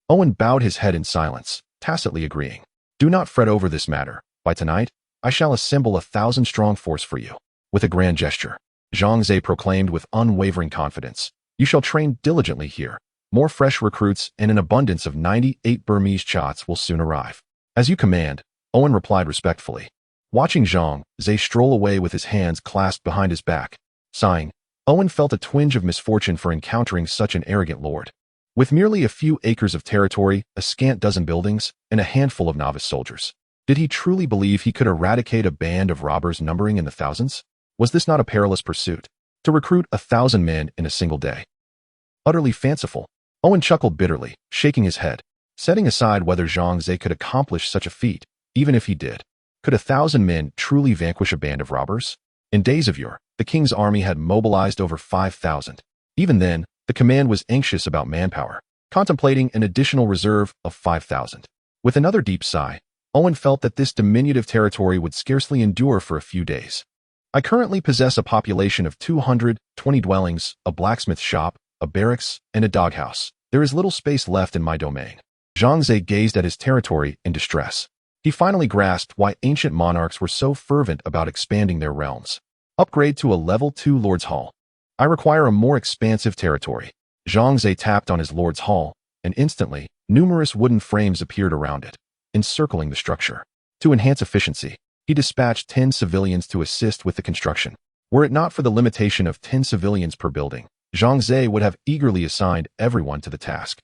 Owen bowed his head in silence, tacitly agreeing. Do not fret over this matter. By tonight, I shall assemble 1,000-strong force for you. With a grand gesture, Zhang Ze proclaimed with unwavering confidence, you shall train diligently here. More fresh recruits and an abundance of 98 Burmese chots will soon arrive. As you command, Owen replied respectfully. Watching Zhang Ze stroll away with his hands clasped behind his back, sighing, Owen felt a twinge of misfortune for encountering such an arrogant lord. With merely a few acres of territory, a scant dozen buildings, and a handful of novice soldiers, did he truly believe he could eradicate a band of robbers numbering in the thousands? Was this not a perilous pursuit? To recruit 1,000 men in a single day? Utterly fanciful. Owen chuckled bitterly, shaking his head, setting aside whether Zhang Ze could accomplish such a feat. Even if he did, could 1,000 men truly vanquish a band of robbers? In days of yore, the king's army had mobilized over 5,000. Even then, the command was anxious about manpower, contemplating an additional reserve of 5,000. With another deep sigh, Owen felt that this diminutive territory would scarcely endure for a few days. I currently possess a population of 220 dwellings, a blacksmith shop, a barracks, and a doghouse. There is little space left in my domain. Zhang Ze gazed at his territory in distress. He finally grasped why ancient monarchs were so fervent about expanding their realms. Upgrade to a level 2 Lord's Hall. I require a more expansive territory. Zhang Ze tapped on his Lord's Hall, and instantly, numerous wooden frames appeared around it, encircling the structure. To enhance efficiency, he dispatched 10 civilians to assist with the construction. Were it not for the limitation of 10 civilians per building, Zhang Ze would have eagerly assigned everyone to the task.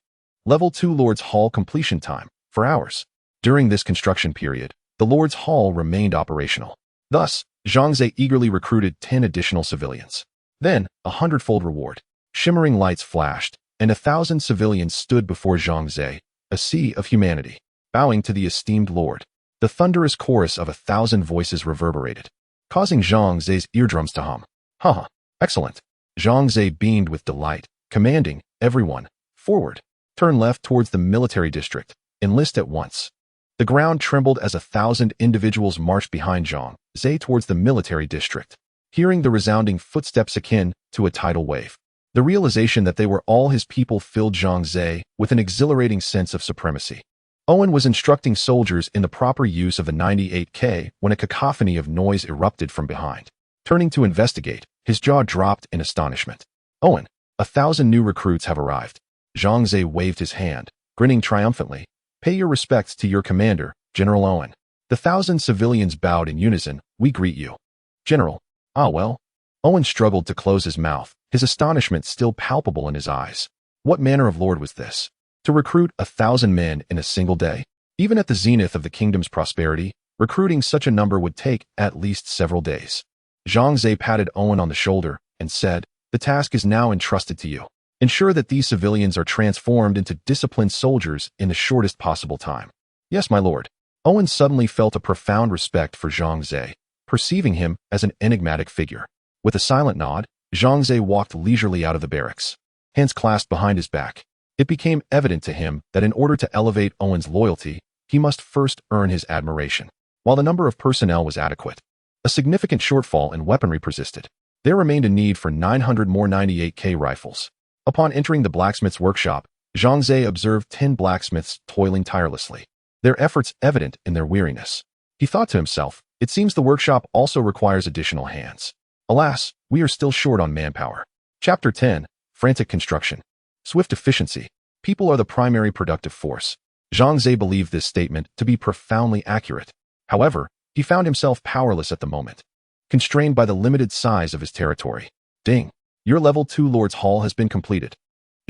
Level 2 Lord's Hall completion time, 4 hours. During this construction period, the Lord's Hall remained operational. Thus, Zhang Ze eagerly recruited 10 additional civilians. Then, a hundredfold reward. Shimmering lights flashed, and 1,000 civilians stood before Zhang Ze, a sea of humanity. Bowing to the esteemed lord, the thunderous chorus of 1,000 voices reverberated, causing Zhang Ze's eardrums to hum. Haha, excellent. Zhang Ze beamed with delight, commanding, everyone, forward. Turn left towards the military district. Enlist at once. The ground trembled as 1,000 individuals marched behind Zhang Ze towards the military district, hearing the resounding footsteps akin to a tidal wave. The realization that they were all his people filled Zhang Ze with an exhilarating sense of supremacy. Owen was instructing soldiers in the proper use of the 98K when a cacophony of noise erupted from behind. Turning to investigate, his jaw dropped in astonishment. Owen, 1,000 new recruits have arrived. Zhang Ze waved his hand, grinning triumphantly. Pay your respects to your commander, General Owen. The 1,000 civilians bowed in unison. We greet you. General. Ah well. Owen struggled to close his mouth, his astonishment still palpable in his eyes. What manner of lord was this? To recruit 1,000 men in a single day? Even at the zenith of the kingdom's prosperity, recruiting such a number would take at least several days. Zhang Ze patted Owen on the shoulder and said, the task is now entrusted to you. Ensure that these civilians are transformed into disciplined soldiers in the shortest possible time. Yes, my lord. Owen suddenly felt a profound respect for Zhang Ze, perceiving him as an enigmatic figure. With a silent nod, Zhang Ze walked leisurely out of the barracks, hands clasped behind his back. It became evident to him that in order to elevate Owen's loyalty, he must first earn his admiration. While the number of personnel was adequate, a significant shortfall in weaponry persisted. There remained a need for 900 more 98K rifles. Upon entering the blacksmith's workshop, Zhang Ze observed 10 blacksmiths toiling tirelessly, their efforts evident in their weariness. He thought to himself, it seems the workshop also requires additional hands. Alas, we are still short on manpower. Chapter 10, Frantic Construction. Swift Efficiency. People are the primary productive force. Zhang Ze believed this statement to be profoundly accurate. However, he found himself powerless at the moment, constrained by the limited size of his territory. Ding! Your level 2 Lord's Hall has been completed.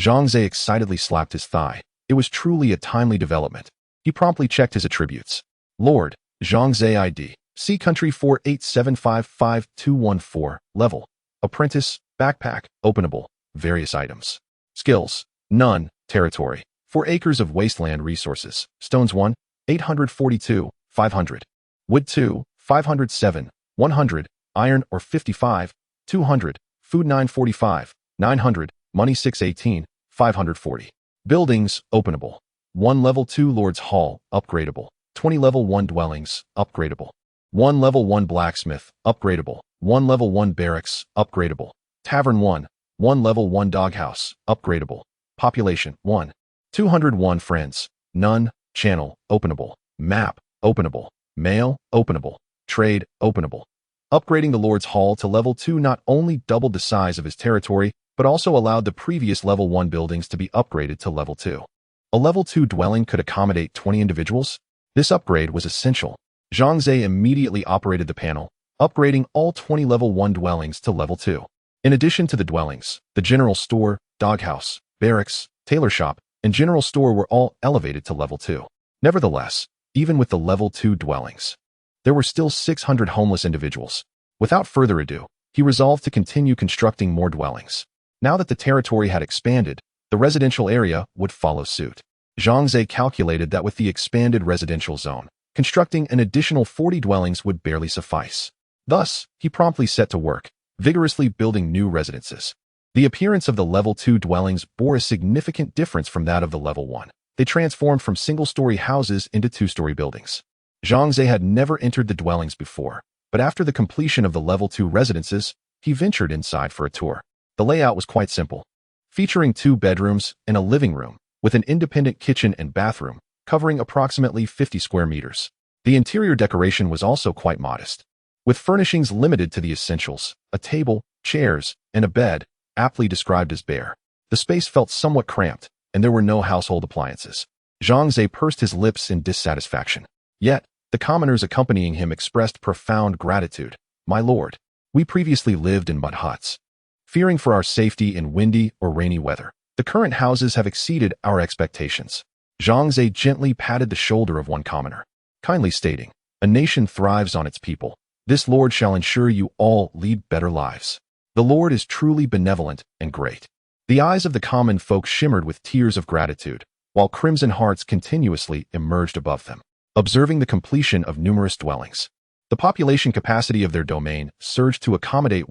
Zhang Ze excitedly slapped his thigh. It was truly a timely development. He promptly checked his attributes. Lord, Zhang Ze ID. C Country 487555214. Level. Apprentice. Backpack. Openable. Various items. Skills. None. Territory. 4 acres of wasteland resources. Stones 1. 842. 500. Wood 2. 507. 100. Iron or 55. 200. Food 945. 900. Money 618. 540. Buildings. Openable. 1 level 2 Lord's Hall. Upgradable. 20 level 1 dwellings. Upgradable. 1 level 1 blacksmith. Upgradable. 1 level 1 barracks. Upgradable. Tavern 1. 1 level 1 doghouse. Upgradable. Population 1. 201 friends. None. Channel. Openable. Map. Openable. Mail. Openable. Trade. Openable. Upgrading the Lord's Hall to level 2 not only doubled the size of his territory, but also allowed the previous level 1 buildings to be upgraded to level 2. A level 2 dwelling could accommodate 20 individuals. This upgrade was essential. Zhang Ze immediately operated the panel, upgrading all 20 level 1 dwellings to level 2. In addition to the dwellings, the general store, doghouse, barracks, tailor shop, and general store were all elevated to level 2. Nevertheless, even with the level 2 dwellings, there were still 600 homeless individuals. Without further ado, he resolved to continue constructing more dwellings. Now that the territory had expanded, the residential area would follow suit. Zhang Ze calculated that with the expanded residential zone, constructing an additional 40 dwellings would barely suffice. Thus, he promptly set to work, vigorously building new residences. The appearance of the level 2 dwellings bore a significant difference from that of the level 1. They transformed from single-story houses into 2-story buildings. Zhang Ze had never entered the dwellings before, but after the completion of the level 2 residences, he ventured inside for a tour. The layout was quite simple, featuring 2 bedrooms and a living room, with an independent kitchen and bathroom, covering approximately 50 square meters. The interior decoration was also quite modest, with furnishings limited to the essentials, a table, chairs, and a bed, aptly described as bare. The space felt somewhat cramped, and there were no household appliances. Zhang Ze pursed his lips in dissatisfaction. Yet, the commoners accompanying him expressed profound gratitude. My lord, we previously lived in mud huts, fearing for our safety in windy or rainy weather. The current houses have exceeded our expectations. Zhang Ze gently patted the shoulder of one commoner, kindly stating, a nation thrives on its people. This lord shall ensure you all lead better lives. The Lord is truly benevolent and great. The eyes of the common folk shimmered with tears of gratitude, while crimson hearts continuously emerged above them, observing the completion of numerous dwellings. The population capacity of their domain surged to accommodate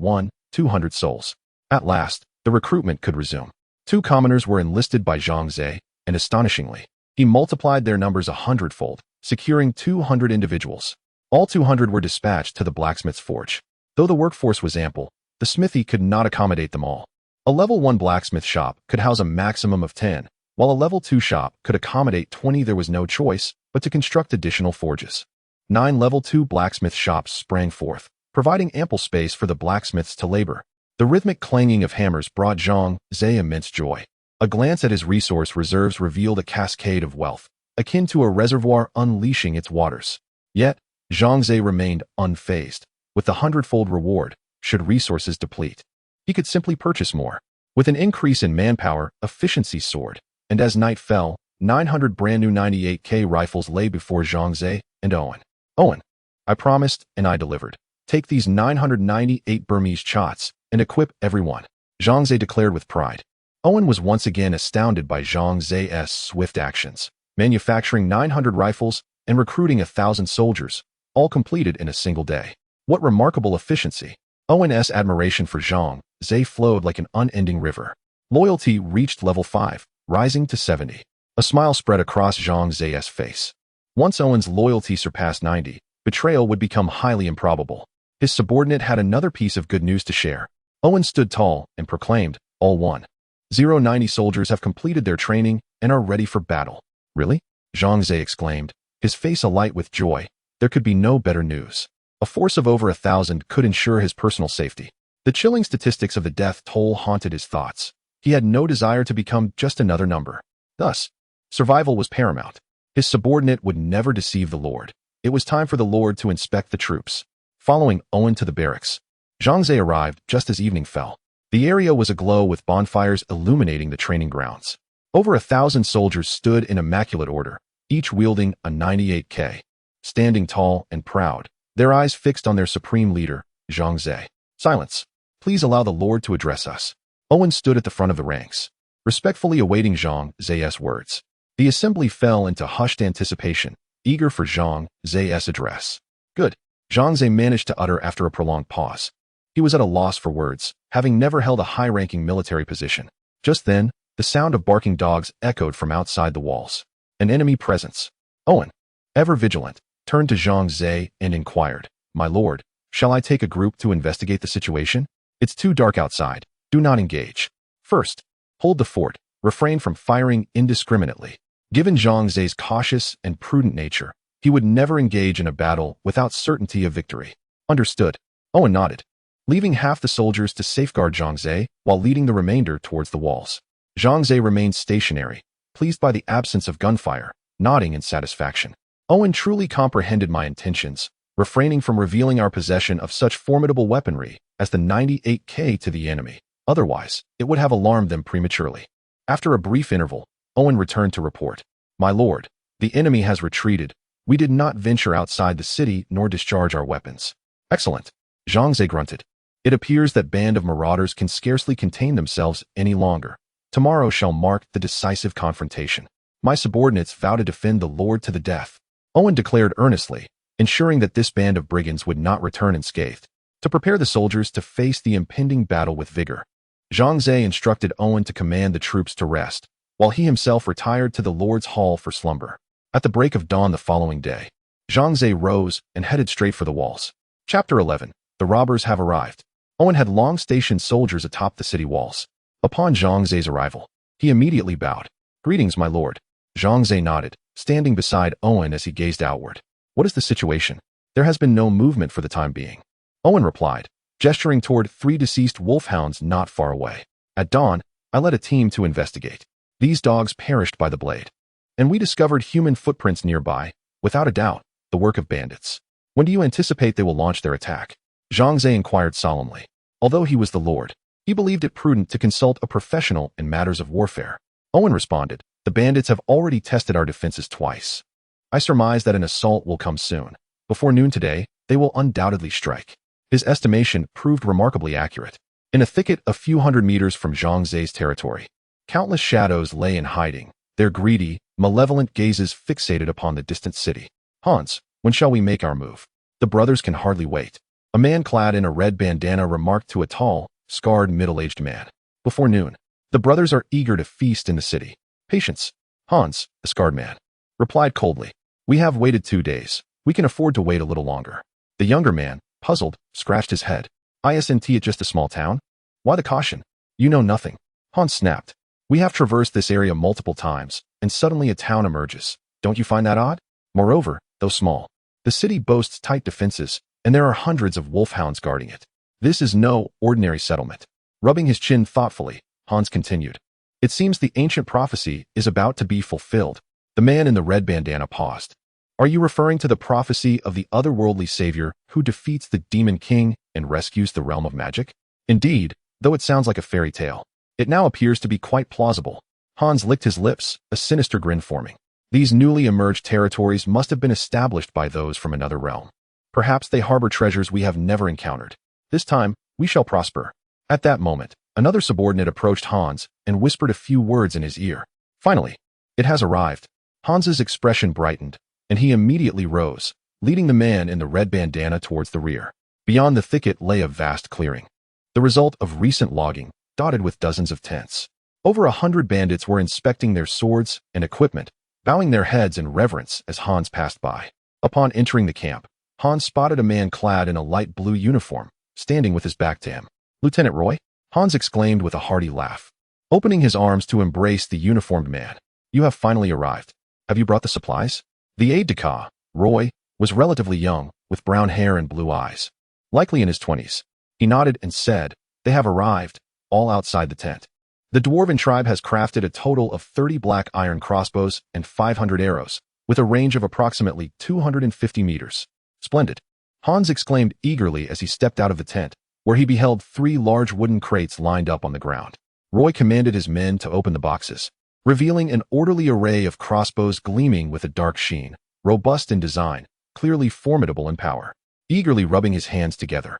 200 souls. At last, the recruitment could resume. 2 commoners were enlisted by Zhang Ze, and astonishingly, he multiplied their numbers 100-fold, securing 200 individuals. All 200 were dispatched to the blacksmith's forge. Though the workforce was ample, the smithy could not accommodate them all. A level 1 blacksmith shop could house a maximum of 10, while a level 2 shop could accommodate 20. There was no choice but to construct additional forges. 9 level 2 blacksmith shops sprang forth, providing ample space for the blacksmiths to labor. The rhythmic clanging of hammers brought Zhang Ze immense joy. A glance at his resource reserves revealed a cascade of wealth, akin to a reservoir unleashing its waters. Yet, Zhang Ze remained unfazed. With the hundredfold reward, should resources deplete, he could simply purchase more. With an increase in manpower, efficiency soared, and as night fell, 900 brand new 98K rifles lay before Zhang Ze and Owen. Owen, I promised and I delivered. Take these 998 Burmese chots and equip everyone, Zhang Ze declared with pride. Owen was once again astounded by Zhang Ze's swift actions, manufacturing 900 rifles and recruiting 1,000 soldiers, all completed in a single day. What remarkable efficiency! Owen's admiration for Zhang Ze flowed like an unending river. Loyalty reached level 5, rising to 70. A smile spread across Zhang Ze's face. Once Owen's loyalty surpassed 90, betrayal would become highly improbable. His subordinate had another piece of good news to share. Owen stood tall and proclaimed, "All 1,090 soldiers have completed their training and are ready for battle." "Really?" Zhang Ze exclaimed, his face alight with joy. There could be no better news. A force of over 1,000 could ensure his personal safety. The chilling statistics of the death toll haunted his thoughts. He had no desire to become just another number. Thus, survival was paramount. His subordinate would never deceive the Lord. It was time for the Lord to inspect the troops. Following Owen to the barracks, Zhang Ze arrived just as evening fell. The area was aglow with bonfires illuminating the training grounds. Over 1,000 soldiers stood in immaculate order, each wielding a 98K. Standing tall and proud, their eyes fixed on their supreme leader, Zhang Ze. "Silence. Please allow the Lord to address us." Owen stood at the front of the ranks, respectfully awaiting Zhang Ze's words. The assembly fell into hushed anticipation, eager for Zhang Ze's address. "Good," Zhang Ze managed to utter after a prolonged pause. He was at a loss for words, having never held a high-ranking military position. Just then, the sound of barking dogs echoed from outside the walls. An enemy presence. Owen, ever vigilant, turned to Zhang Ze and inquired, "My lord, shall I take a group to investigate the situation? It's too dark outside. Do not engage. First, hold the fort. Refrain from firing indiscriminately." Given Zhang Ze's cautious and prudent nature, he would never engage in a battle without certainty of victory. "Understood." Owen nodded, leaving half the soldiers to safeguard Zhang Ze while leading the remainder towards the walls. Zhang Ze remained stationary, pleased by the absence of gunfire, nodding in satisfaction. "Owen truly comprehended my intentions, refraining from revealing our possession of such formidable weaponry as the 98K to the enemy. Otherwise, it would have alarmed them prematurely." After a brief interval, Owen returned to report. "My lord, the enemy has retreated. We did not venture outside the city nor discharge our weapons." "Excellent," Zhang Ze grunted. "It appears that band of marauders can scarcely contain themselves any longer. Tomorrow shall mark the decisive confrontation. My subordinates vow to defend the Lord to the death." Owen declared earnestly, ensuring that this band of brigands would not return unscathed. To prepare the soldiers to face the impending battle with vigor, Zhang Ze instructed Owen to command the troops to rest, while he himself retired to the Lord's hall for slumber. At the break of dawn the following day, Zhang Ze rose and headed straight for the walls. Chapter 11. The robbers have arrived. Owen had long stationed soldiers atop the city walls. Upon Zhang Ze's arrival, he immediately bowed. "Greetings, my lord." Zhang Ze nodded, standing beside Owen as he gazed outward. "What is the situation?" "There has been no movement for the time being," Owen replied, gesturing toward 3 deceased wolfhounds not far away. "At dawn, I led a team to investigate. These dogs perished by the blade, and we discovered human footprints nearby, without a doubt, the work of bandits. When do you anticipate they will launch their attack?" Zhang Ze inquired solemnly. Although he was the lord, he believed it prudent to consult a professional in matters of warfare. Owen responded, "The bandits have already tested our defenses twice. I surmise that an assault will come soon. Before noon today, they will undoubtedly strike." His estimation proved remarkably accurate. In a thicket a few hundred meters from Zhang Ze's territory, countless shadows lay in hiding, their greedy, malevolent gazes fixated upon the distant city. "Hans, when shall we make our move? The brothers can hardly wait." A man clad in a red bandana remarked to a tall, scarred middle-aged man. "Before noon. The brothers are eager to feast in the city." "Patience." Hans, the scarred man, replied coldly. "We have waited 2 days. We can afford to wait a little longer." The younger man, puzzled, scratched his head. "Isn't it just a small town? Why the caution?" "You know nothing," Hans snapped. "We have traversed this area multiple times, and suddenly a town emerges. Don't you find that odd? Moreover, though small, the city boasts tight defenses, and there are hundreds of wolfhounds guarding it. This is no ordinary settlement." Rubbing his chin thoughtfully, Hans continued, "It seems the ancient prophecy is about to be fulfilled." The man in the red bandana paused. "Are you referring to the prophecy of the otherworldly savior who defeats the demon king and rescues the realm of magic?" "Indeed, though it sounds like a fairy tale, it now appears to be quite plausible." Hans licked his lips, a sinister grin forming. These newly emerged territories must have been established by those from another realm. Perhaps they harbor treasures we have never encountered. This time, we shall prosper. At that moment, another subordinate approached Hans and whispered a few words in his ear. "Finally, it has arrived." Hans's expression brightened, and he immediately rose, leading the man in the red bandana towards the rear. Beyond the thicket lay a vast clearing, the result of recent logging, dotted with dozens of tents. Over 100 bandits were inspecting their swords and equipment, bowing their heads in reverence as Hans passed by. Upon entering the camp, Hans spotted a man clad in a light blue uniform, standing with his back to him. "Lieutenant Roy?" Hans exclaimed with a hearty laugh, opening his arms to embrace the uniformed man. "You have finally arrived. Have you brought the supplies?" The aide-de-camp, Roy, was relatively young, with brown hair and blue eyes. Likely in his 20s. He nodded and said, "They have arrived, all outside the tent. The dwarven tribe has crafted a total of 30 black iron crossbows and 500 arrows, with a range of approximately 250 meters. Splendid." Hans exclaimed eagerly as he stepped out of the tent, where he beheld 3 large wooden crates lined up on the ground. Roy commanded his men to open the boxes, revealing an orderly array of crossbows gleaming with a dark sheen, robust in design, clearly formidable in power. Eagerly rubbing his hands together,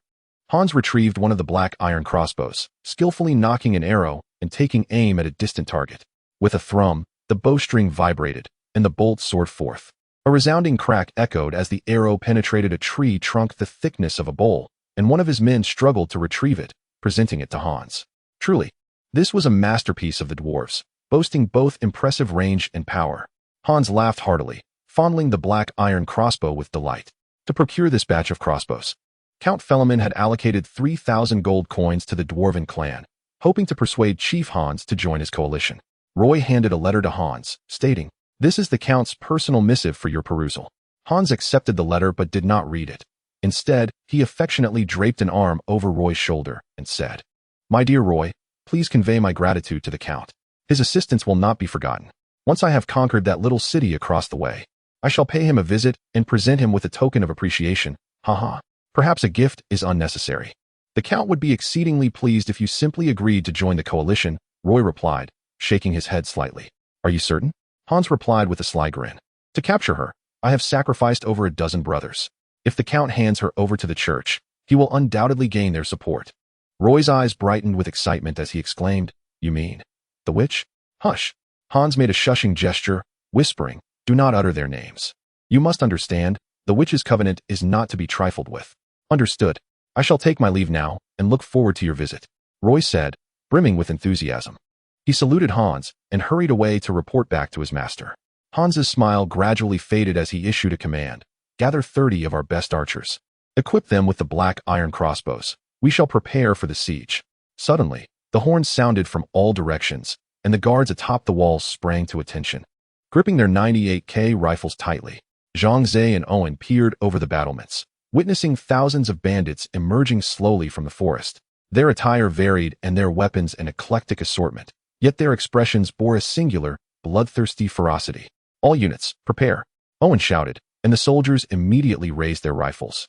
Hans retrieved one of the black iron crossbows, skillfully nocking an arrow and taking aim at a distant target. With a thrum, the bowstring vibrated, and the bolt soared forth. A resounding crack echoed as the arrow penetrated a tree trunk the thickness of a bowl, and one of his men struggled to retrieve it, presenting it to Hans. Truly, this was a masterpiece of the dwarves, boasting both impressive range and power. Hans laughed heartily, fondling the black iron crossbow with delight. To procure this batch of crossbows, Count Felaman had allocated 3,000 gold coins to the dwarven clan, hoping to persuade Chief Hans to join his coalition. Roy handed a letter to Hans, stating, "This is the Count's personal missive for your perusal." Hans accepted the letter but did not read it. Instead, he affectionately draped an arm over Roy's shoulder and said, "My dear Roy, please convey my gratitude to the Count. His assistance will not be forgotten. Once I have conquered that little city across the way, I shall pay him a visit and present him with a token of appreciation. Haha. Perhaps a gift is unnecessary. The Count would be exceedingly pleased if you simply agreed to join the coalition," Roy replied, shaking his head slightly. "Are you certain?" Hans replied with a sly grin. "To capture her, I have sacrificed over a dozen brothers. If the Count hands her over to the church, he will undoubtedly gain their support." Roy's eyes brightened with excitement as he exclaimed, "You mean the witch?" "Hush." Hans made a shushing gesture, whispering, "Do not utter their names. You must understand, the witch's covenant is not to be trifled with." "Understood. I shall take my leave now and look forward to your visit," Roy said, brimming with enthusiasm. He saluted Hans and hurried away to report back to his master. Hans's smile gradually faded as he issued a command. "Gather 30 of our best archers. Equip them with the black iron crossbows. We shall prepare for the siege." Suddenly, the horns sounded from all directions, and the guards atop the walls sprang to attention. Gripping their 98K rifles tightly, Zhang Ze and Owen peered over the battlements, witnessing thousands of bandits emerging slowly from the forest. Their attire varied and their weapons an eclectic assortment, yet their expressions bore a singular, bloodthirsty ferocity. "All units, prepare," Owen shouted, and the soldiers immediately raised their rifles,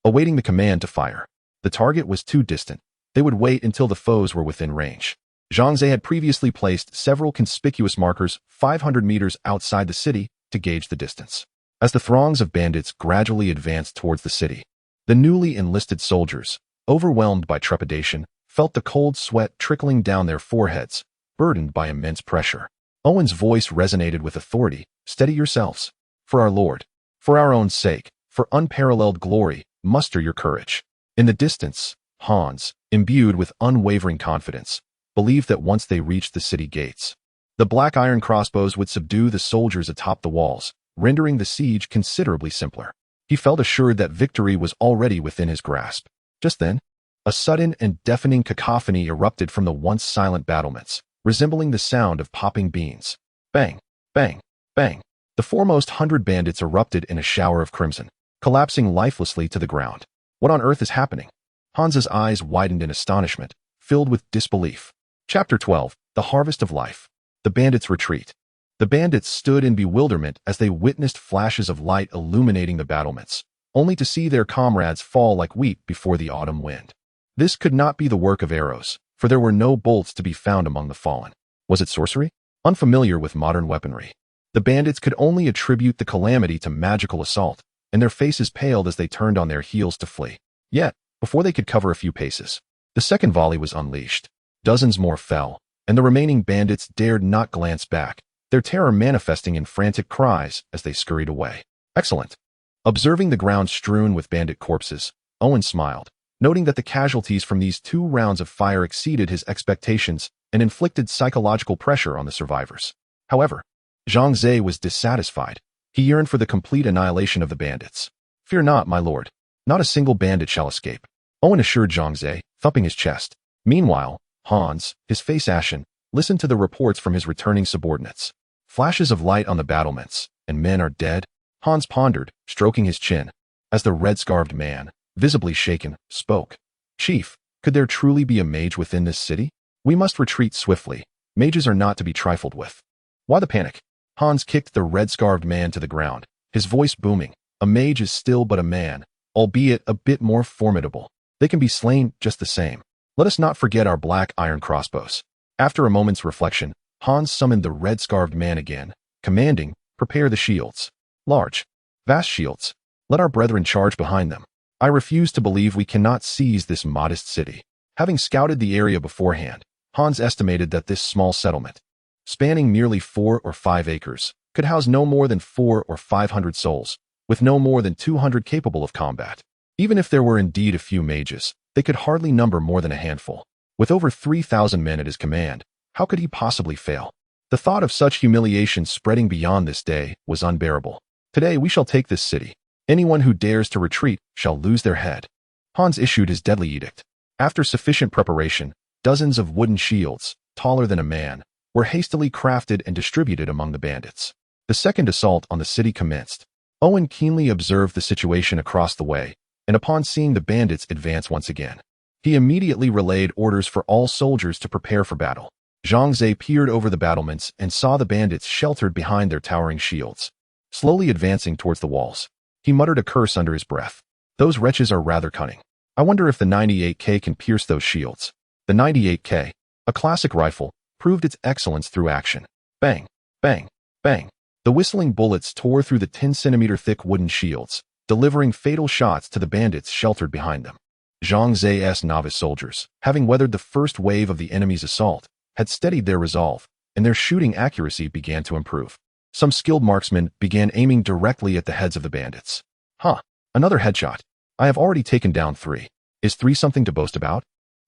awaiting the command to fire. The target was too distant. They would wait until the foes were within range. Zhang Ze had previously placed several conspicuous markers 500 meters outside the city to gauge the distance. As the throngs of bandits gradually advanced towards the city, the newly enlisted soldiers, overwhelmed by trepidation, felt the cold sweat trickling down their foreheads, burdened by immense pressure. Owen's voice resonated with authority. "Steady yourselves. For our Lord, for our own sake, for unparalleled glory, muster your courage." In the distance, Hans, imbued with unwavering confidence, believed that once they reached the city gates, the black iron crossbows would subdue the soldiers atop the walls, rendering the siege considerably simpler. He felt assured that victory was already within his grasp. Just then, a sudden and deafening cacophony erupted from the once silent battlements, resembling the sound of popping beans. Bang, bang, bang. The foremost 100 bandits erupted in a shower of crimson, collapsing lifelessly to the ground. What on earth is happening? Hans's eyes widened in astonishment, filled with disbelief. Chapter 12, The Harvest of Life. The bandits retreat. The bandits stood in bewilderment as they witnessed flashes of light illuminating the battlements, only to see their comrades fall like wheat before the autumn wind. This could not be the work of arrows, for there were no bolts to be found among the fallen. Was it sorcery? Unfamiliar with modern weaponry, the bandits could only attribute the calamity to magical assault, and their faces paled as they turned on their heels to flee. Yet, before they could cover a few paces, the second volley was unleashed. Dozens more fell, and the remaining bandits dared not glance back, their terror manifesting in frantic cries as they scurried away. Excellent. Observing the ground strewn with bandit corpses, Owen smiled, noting that the casualties from these 2 rounds of fire exceeded his expectations and inflicted psychological pressure on the survivors. However, Zhang Ze was dissatisfied. He yearned for the complete annihilation of the bandits. Fear not, my lord. Not a single bandit shall escape, Owen assured Zhang Ze, thumping his chest. Meanwhile, Hans, his face ashen, listened to the reports from his returning subordinates. Flashes of light on the battlements, and men are dead? Hans pondered, stroking his chin, as the red-scarfed man, visibly shaken, spoke. Chief, could there truly be a mage within this city? We must retreat swiftly. Mages are not to be trifled with. Why the panic? Hans kicked the red-scarfed man to the ground, his voice booming. A mage is still but a man, albeit a bit more formidable. They can be slain just the same. Let us not forget our black iron crossbows. After a moment's reflection, Hans summoned the red-scarfed man again, commanding, prepare the shields. Large, vast shields. Let our brethren charge behind them. I refuse to believe we cannot seize this modest city. Having scouted the area beforehand, Hans estimated that this small settlement, spanning merely 4 or 5 acres, could house no more than 400 or 500 souls, with no more than 200 capable of combat. Even if there were indeed a few mages, they could hardly number more than a handful. With over 3,000 men at his command, how could he possibly fail? The thought of such humiliation spreading beyond this day was unbearable. Today we shall take this city. Anyone who dares to retreat shall lose their head. Hans issued his deadly edict. After sufficient preparation, dozens of wooden shields, taller than a man, were hastily crafted and distributed among the bandits. The second assault on the city commenced. Owen keenly observed the situation across the way, and upon seeing the bandits advance once again, he immediately relayed orders for all soldiers to prepare for battle. Zhang Ze peered over the battlements and saw the bandits sheltered behind their towering shields, slowly advancing towards the walls. He muttered a curse under his breath. Those wretches are rather cunning. I wonder if the 98K can pierce those shields. The 98K, a classic rifle, proved its excellence through action. Bang, bang, bang. The whistling bullets tore through the 10-centimeter thick wooden shields, delivering fatal shots to the bandits sheltered behind them. Zhang Ze's novice soldiers, having weathered the first wave of the enemy's assault, had steadied their resolve, and their shooting accuracy began to improve. Some skilled marksmen began aiming directly at the heads of the bandits. Another headshot. I have already taken down 3. Is 3 something to boast about?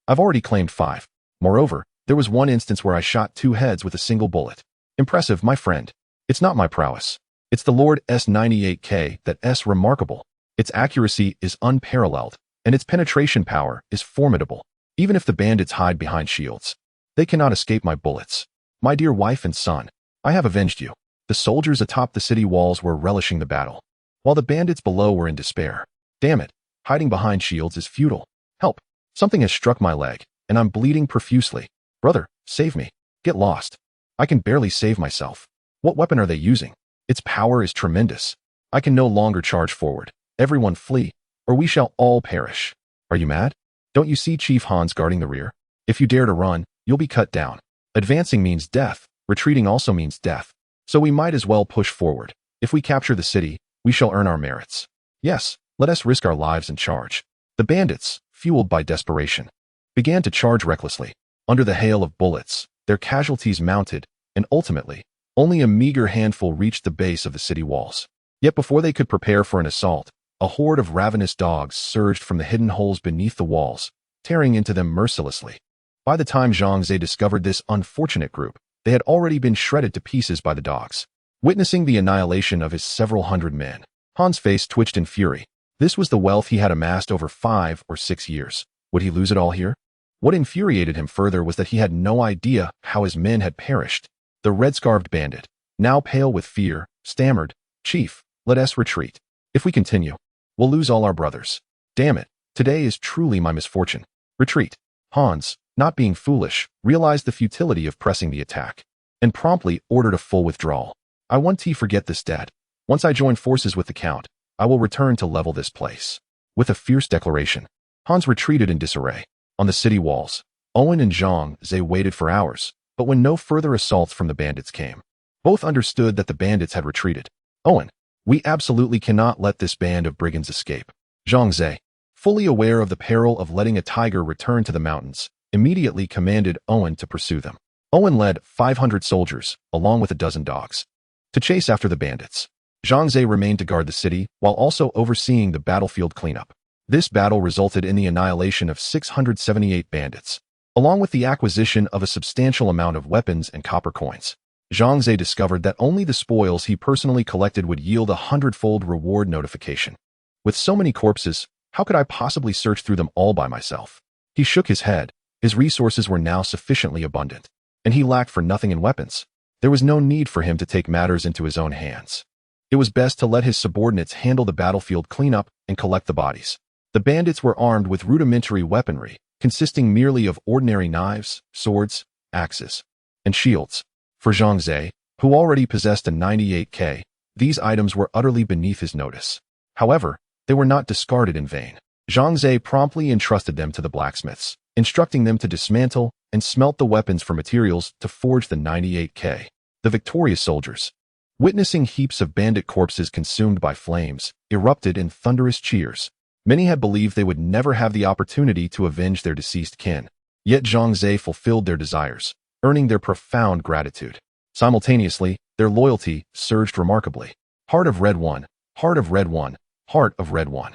I've already claimed 5. Moreover, there was one instance where I shot 2 heads with a single bullet. Impressive, my friend. It's not my prowess. It's the Lord's 98K that's remarkable. Its accuracy is unparalleled, and its penetration power is formidable. Even if the bandits hide behind shields, they cannot escape my bullets. My dear wife and son, I have avenged you. The soldiers atop the city walls were relishing the battle, while the bandits below were in despair. Damn it, hiding behind shields is futile. Help! Something has struck my leg, and I'm bleeding profusely. Brother, save me. Get lost. I can barely save myself. What weapon are they using? Its power is tremendous. I can no longer charge forward. Everyone flee, or we shall all perish. Are you mad? Don't you see Chief Hans guarding the rear? If you dare to run, you'll be cut down. Advancing means death. Retreating also means death. So we might as well push forward. If we capture the city, we shall earn our merits. Yes, let us risk our lives and charge. The bandits, fueled by desperation, began to charge recklessly. Under the hail of bullets, their casualties mounted, and ultimately, only a meager handful reached the base of the city walls. Yet before they could prepare for an assault, a horde of ravenous dogs surged from the hidden holes beneath the walls, tearing into them mercilessly. By the time Zhang Ze discovered this unfortunate group, they had already been shredded to pieces by the dogs. Witnessing the annihilation of his several hundred men, Han's face twitched in fury. This was the wealth he had amassed over 5 or 6 years. Would he lose it all here? What infuriated him further was that he had no idea how his men had perished. The red-scarfed bandit, now pale with fear, stammered, "Chief, let us retreat. If we continue, we'll lose all our brothers. Damn it, today is truly my misfortune. Retreat." Hans, not being foolish, realized the futility of pressing the attack, and promptly ordered a full withdrawal. "I won't forget this, Dad. Once I join forces with the Count, I will return to level this place." With a fierce declaration, Hans retreated in disarray. On the city walls, Owen and Zhang Ze waited for hours, but when no further assaults from the bandits came, both understood that the bandits had retreated. "Owen, we absolutely cannot let this band of brigands escape." Zhang Ze, fully aware of the peril of letting a tiger return to the mountains, immediately commanded Owen to pursue them. Owen led 500 soldiers, along with a dozen dogs, to chase after the bandits. Zhang Ze remained to guard the city while also overseeing the battlefield cleanup. This battle resulted in the annihilation of 678 bandits, along with the acquisition of a substantial amount of weapons and copper coins. Zhang Ze discovered that only the spoils he personally collected would yield a hundredfold reward notification. With so many corpses, how could I possibly search through them all by myself? He shook his head. His resources were now sufficiently abundant, and he lacked for nothing in weapons. There was no need for him to take matters into his own hands. It was best to let his subordinates handle the battlefield cleanup and collect the bodies. The bandits were armed with rudimentary weaponry, consisting merely of ordinary knives, swords, axes, and shields. For Zhang Ze, who already possessed a 98k, these items were utterly beneath his notice. However, they were not discarded in vain. Zhang Ze promptly entrusted them to the blacksmiths, instructing them to dismantle and smelt the weapons for materials to forge the 98k. The victorious soldiers, witnessing heaps of bandit corpses consumed by flames, erupted in thunderous cheers. Many had believed they would never have the opportunity to avenge their deceased kin. Yet Zhang Ze fulfilled their desires, earning their profound gratitude. Simultaneously, their loyalty surged remarkably. Heart of Red One, Heart of Red One, Heart of Red One.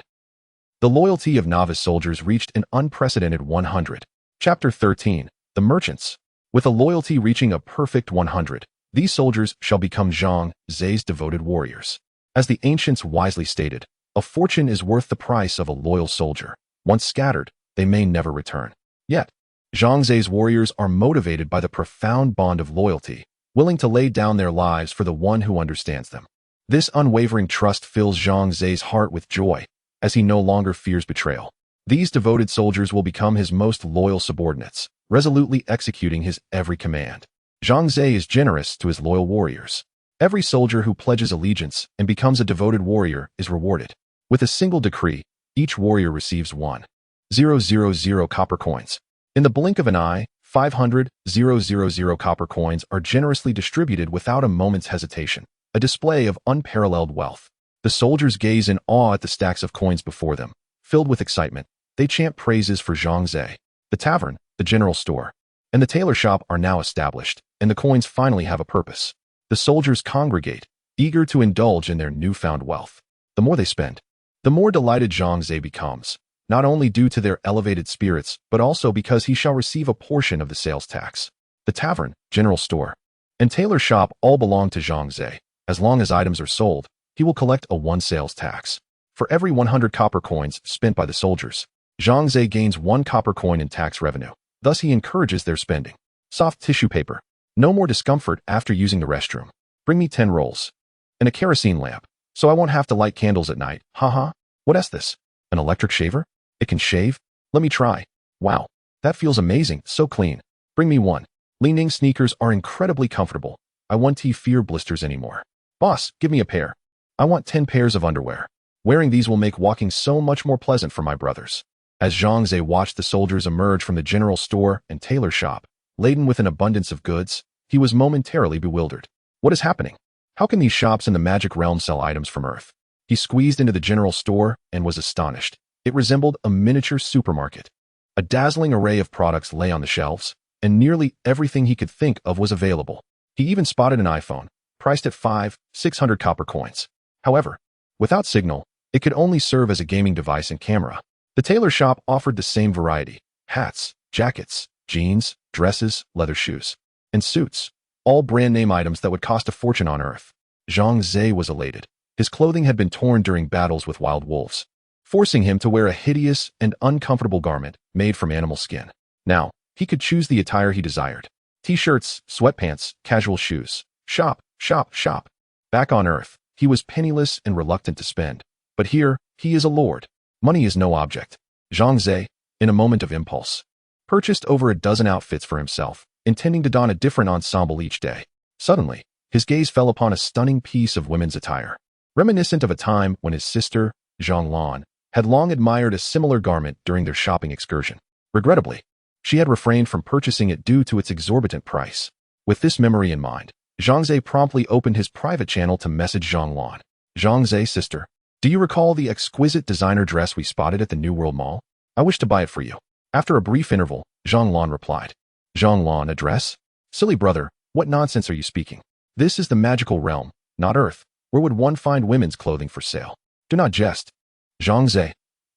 The loyalty of novice soldiers reached an unprecedented 100. Chapter 13. The Merchants. With a loyalty reaching a perfect 100, these soldiers shall become Zhang Ze's devoted warriors. As the ancients wisely stated, a fortune is worth the price of a loyal soldier. Once scattered, they may never return. Yet, Zhang Ze's warriors are motivated by the profound bond of loyalty, willing to lay down their lives for the one who understands them. This unwavering trust fills Zhang Ze's heart with joy, as he no longer fears betrayal. These devoted soldiers will become his most loyal subordinates, resolutely executing his every command. Zhang Ze is generous to his loyal warriors. Every soldier who pledges allegiance and becomes a devoted warrior is rewarded. With a single decree, each warrior receives 1,000 copper coins. In the blink of an eye, 500,000 copper coins are generously distributed without a moment's hesitation, a display of unparalleled wealth. The soldiers gaze in awe at the stacks of coins before them. Filled with excitement, they chant praises for Zhang Ze. The tavern, the general store, and the tailor shop are now established, and the coins finally have a purpose. The soldiers congregate, eager to indulge in their newfound wealth. The more they spend, the more delighted Zhang Ze becomes, not only due to their elevated spirits, but also because he shall receive a portion of the sales tax. The tavern, general store, and tailor shop all belong to Zhang Ze. As long as items are sold, he will collect a 1 sales tax. For every 100 copper coins spent by the soldiers, Zhang Ze gains 1 copper coin in tax revenue. Thus he encourages their spending. Soft tissue paper. No more discomfort after using the restroom. Bring me 10 rolls. And a kerosene lamp, so I won't have to light candles at night. Haha. What is this? An electric shaver? It can shave? Let me try. Wow. That feels amazing. So clean. Bring me 1. Li-Ning sneakers are incredibly comfortable. I won't fear blisters anymore. Boss, give me a pair. I want 10 pairs of underwear. Wearing these will make walking so much more pleasant for my brothers. As Zhang Ze watched the soldiers emerge from the general store and tailor shop, laden with an abundance of goods, he was momentarily bewildered. What is happening? How can these shops in the magic realm sell items from Earth? He squeezed into the general store and was astonished. It resembled a miniature supermarket. A dazzling array of products lay on the shelves, and nearly everything he could think of was available. He even spotted an iPhone, priced at 600 copper coins. However, without signal, it could only serve as a gaming device and camera. The tailor shop offered the same variety: hats, jackets, jeans, dresses, leather shoes, and suits, all brand-name items that would cost a fortune on Earth. Zhang Ze was elated. His clothing had been torn during battles with wild wolves, forcing him to wear a hideous and uncomfortable garment made from animal skin. Now, he could choose the attire he desired. T-shirts, sweatpants, casual shoes. Shop, shop, shop. Back on Earth, he was penniless and reluctant to spend. But here, he is a lord. Money is no object. Zhang Ze, in a moment of impulse, purchased over a dozen outfits for himself, intending to don a different ensemble each day. Suddenly, his gaze fell upon a stunning piece of women's attire, reminiscent of a time when his sister, Zhang Lan, had long admired a similar garment during their shopping excursion. Regrettably, she had refrained from purchasing it due to its exorbitant price. With this memory in mind, Zhang Ze promptly opened his private channel to message Zhang Lan. Zhang Ze, sister, do you recall the exquisite designer dress we spotted at the New World Mall? I wish to buy it for you. After a brief interval, Zhang Lan replied. Zhang Lan, a dress? Silly brother, what nonsense are you speaking? This is the magical realm, not Earth. Where would one find women's clothing for sale? Do not jest. Zhang Ze.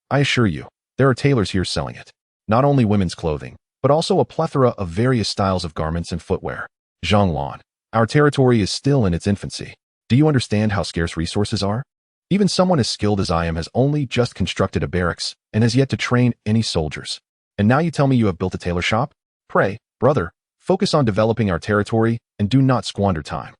I assure you, there are tailors here selling it. Not only women's clothing, but also a plethora of various styles of garments and footwear. Zhang Lan. Our territory is still in its infancy. Do you understand how scarce resources are? Even someone as skilled as I am has only just constructed a barracks and has yet to train any soldiers. And now you tell me you have built a tailor shop? Pray, brother, focus on developing our territory and do not squander time.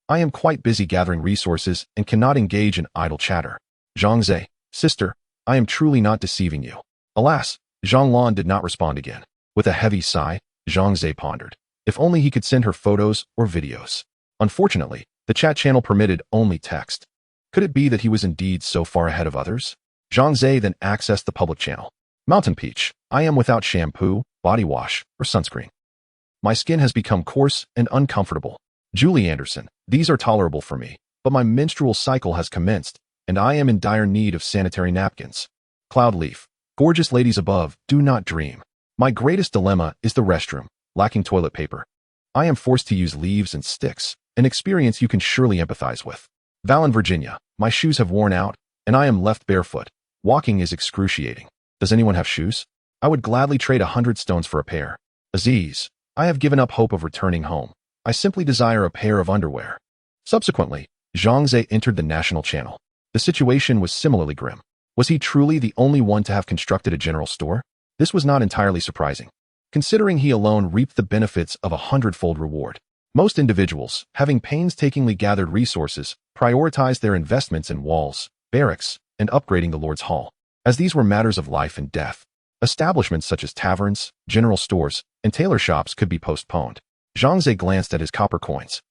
I am quite busy gathering resources and cannot engage in idle chatter. Zhang Ze, sister, I am truly not deceiving you. Alas, Zhang Lan did not respond again. With a heavy sigh, Zhang Ze pondered. If only he could send her photos or videos. Unfortunately, the chat channel permitted only text. Could it be that he was indeed so far ahead of others? Zhang Ze then accessed the public channel. Mountain Peach, I am without shampoo, body wash, or sunscreen. My skin has become coarse and uncomfortable. Julie Anderson, these are tolerable for me, but my menstrual cycle has commenced, and I am in dire need of sanitary napkins. Cloud Leaf, gorgeous ladies above, do not dream. My greatest dilemma is the restroom, lacking toilet paper. I am forced to use leaves and sticks, an experience you can surely empathize with. Valen Virginia, my shoes have worn out, and I am left barefoot. Walking is excruciating. Does anyone have shoes? I would gladly trade 100 stones for a pair. Aziz, I have given up hope of returning home. I simply desire a pair of underwear. Subsequently, Zhang Ze entered the national channel. The situation was similarly grim. Was he truly the only one to have constructed a general store? This was not entirely surprising, considering he alone reaped the benefits of a hundredfold reward. Most individuals, having painstakingly gathered resources, prioritized their investments in walls, barracks, and upgrading the Lord's Hall, as these were matters of life and death. Establishments such as taverns, general stores, and tailor shops could be postponed. Zhang Ze glanced at his copper coins.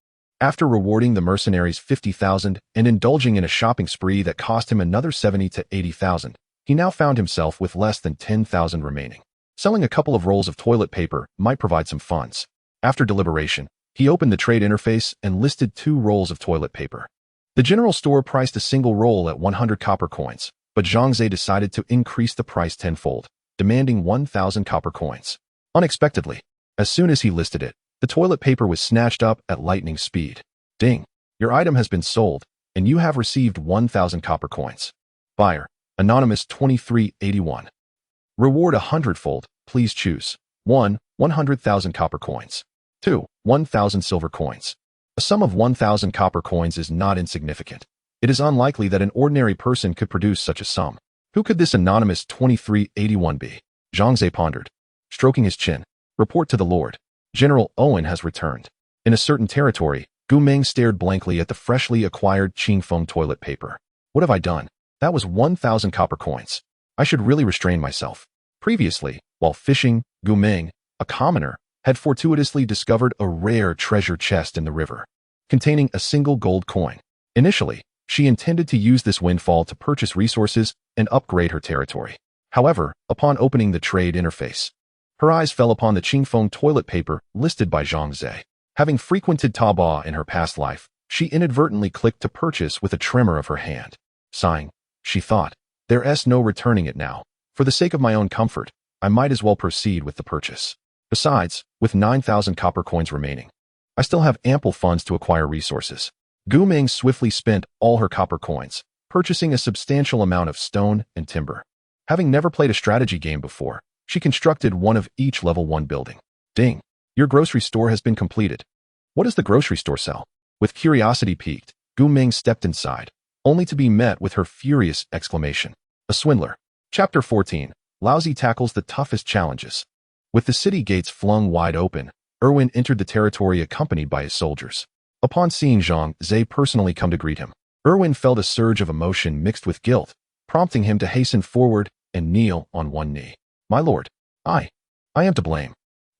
After rewarding the mercenaries 50,000 and indulging in a shopping spree that cost him another 70 to 80,000, he now found himself with less than 10,000 remaining. Selling a couple of rolls of toilet paper might provide some funds. After deliberation, he opened the trade interface and listed 2 rolls of toilet paper. The general store priced a single roll at 100 copper coins, but Zhang Ze decided to increase the price tenfold, demanding 1,000 copper coins. Unexpectedly, as soon as he listed it, the toilet paper was snatched up at lightning speed. Ding! Your item has been sold, and you have received 1,000 copper coins. Buyer, Anonymous 2381. Reward a hundredfold, please choose. 1. 100,000 copper coins. 2. 1,000 silver coins. A sum of 1,000 copper coins is not insignificant. It is unlikely that an ordinary person could produce such a sum. Who could this Anonymous 2381 be? Zhang Ze pondered, stroking his chin. Report to the Lord. General Owen has returned. In a certain territory, Gu Meng stared blankly at the freshly acquired Qingfeng toilet paper. What have I done? That was 1,000 copper coins. I should really restrain myself. Previously, while fishing, Gu Meng, a commoner, had fortuitously discovered a rare treasure chest in the river, containing a single gold coin. Initially, she intended to use this windfall to purchase resources and upgrade her territory. However, upon opening the trade interface, her eyes fell upon the Qingfeng toilet paper listed by Zhang Ze. Having frequented Taobao in her past life, she inadvertently clicked to purchase with a tremor of her hand. Sighing, she thought, there's no returning it now. For the sake of my own comfort, I might as well proceed with the purchase. Besides, with 9,000 copper coins remaining, I still have ample funds to acquire resources. Gu Meng swiftly spent all her copper coins, purchasing a substantial amount of stone and timber. Having never played a strategy game before, she constructed one of each level 1 building. Ding! Your grocery store has been completed. What does the grocery store sell? With curiosity piqued, Gu Meng stepped inside, only to be met with her furious exclamation. A swindler. Chapter 14. Lousy tackles the toughest challenges. With the city gates flung wide open, Erwin entered the territory accompanied by his soldiers. Upon seeing Zhang Ze personally come to greet him, Erwin felt a surge of emotion mixed with guilt, prompting him to hasten forward and kneel on one knee. My lord, I am to blame.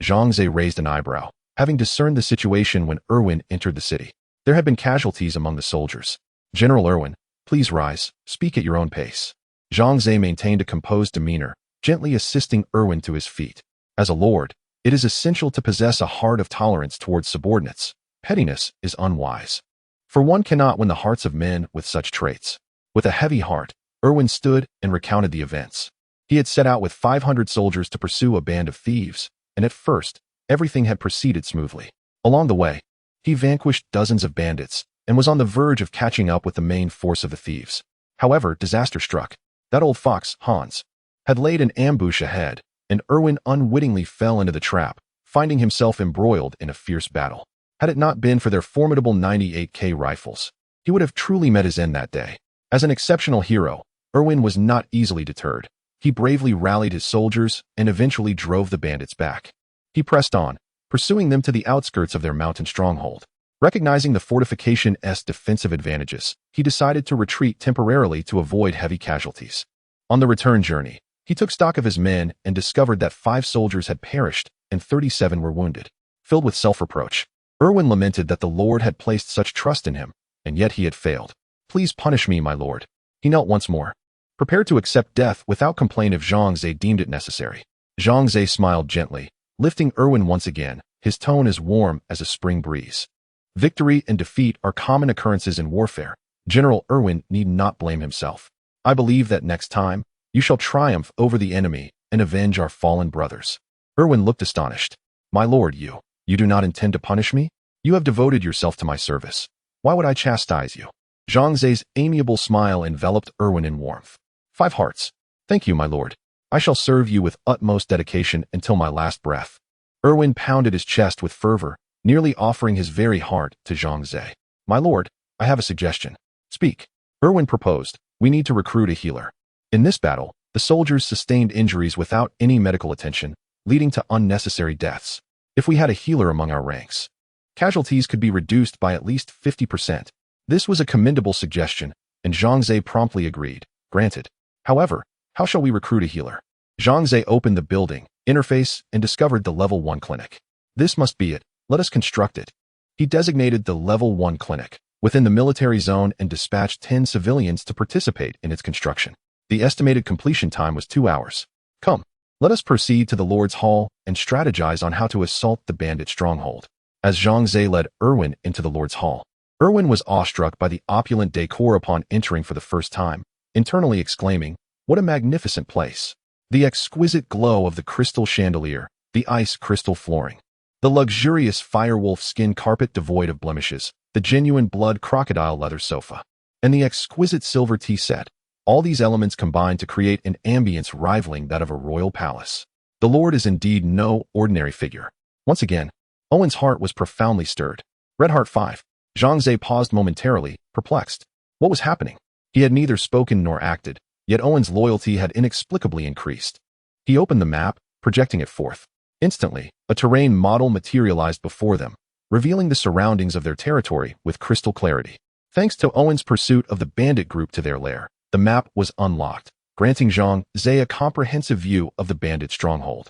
Zhang Ze raised an eyebrow, having discerned the situation when Erwin entered the city. There had been casualties among the soldiers. General Erwin, please rise, speak at your own pace. Zhang Ze maintained a composed demeanor, gently assisting Erwin to his feet. As a lord, it is essential to possess a heart of tolerance towards subordinates. Pettiness is unwise, for one cannot win the hearts of men with such traits. With a heavy heart, Erwin stood and recounted the events. He had set out with 500 soldiers to pursue a band of thieves, and at first, everything had proceeded smoothly. Along the way, he vanquished dozens of bandits, and was on the verge of catching up with the main force of the thieves. However, disaster struck. That old fox, Hans, had laid an ambush ahead, and Erwin unwittingly fell into the trap, finding himself embroiled in a fierce battle. Had it not been for their formidable 98K rifles, he would have truly met his end that day. As an exceptional hero, Erwin was not easily deterred. He bravely rallied his soldiers and eventually drove the bandits back. He pressed on, pursuing them to the outskirts of their mountain stronghold. Recognizing the fortification's defensive advantages, he decided to retreat temporarily to avoid heavy casualties. On the return journey, he took stock of his men and discovered that 5 soldiers had perished and 37 were wounded. Filled with self-reproach, Erwin lamented that the Lord had placed such trust in him, and yet he had failed. "Please punish me, my lord." He knelt once more, prepared to accept death without complaint if Zhang Ze deemed it necessary. Zhang Ze smiled gently, lifting Erwin once again, his tone as warm as a spring breeze. "Victory and defeat are common occurrences in warfare. General Erwin need not blame himself. I believe that next time, you shall triumph over the enemy and avenge our fallen brothers." Erwin looked astonished. "My lord, you do not intend to punish me? You have devoted yourself to my service. Why would I chastise you?" Zhang Ze's amiable smile enveloped Erwin in warmth. 5 hearts. "Thank you, my lord. I shall serve you with utmost dedication until my last breath." Erwin pounded his chest with fervor, nearly offering his very heart to Zhang Ze. "My lord, I have a suggestion." "Speak." Erwin proposed. "We need to recruit a healer. In this battle, the soldiers sustained injuries without any medical attention, leading to unnecessary deaths. If we had a healer among our ranks, casualties could be reduced by at least 50%. This was a commendable suggestion, and Zhang Ze promptly agreed. "Granted. However, how shall we recruit a healer?" Zhang Ze opened the building interface and discovered the Level 1 clinic. "This must be it. Let us construct it." He designated the Level 1 clinic within the military zone and dispatched 10 civilians to participate in its construction. The estimated completion time was 2 hours. "Come, let us proceed to the Lord's Hall and strategize on how to assault the bandit stronghold." As Zhang Ze led Erwin into the Lord's Hall, Erwin was awestruck by the opulent decor upon entering for the first time, internally exclaiming, "What a magnificent place!" The exquisite glow of the crystal chandelier, the ice crystal flooring, the luxurious firewolf skin carpet devoid of blemishes, the genuine blood crocodile leather sofa, and the exquisite silver tea set. All these elements combine to create an ambience rivaling that of a royal palace. The Lord is indeed no ordinary figure. Once again, Owen's heart was profoundly stirred. Red Heart 5. Zhang Ze paused momentarily, perplexed. What was happening? He had neither spoken nor acted, yet Owen's loyalty had inexplicably increased. He opened the map, projecting it forth. Instantly, a terrain model materialized before them, revealing the surroundings of their territory with crystal clarity. Thanks to Owen's pursuit of the bandit group to their lair, the map was unlocked, granting Zhang Ze a comprehensive view of the bandit stronghold.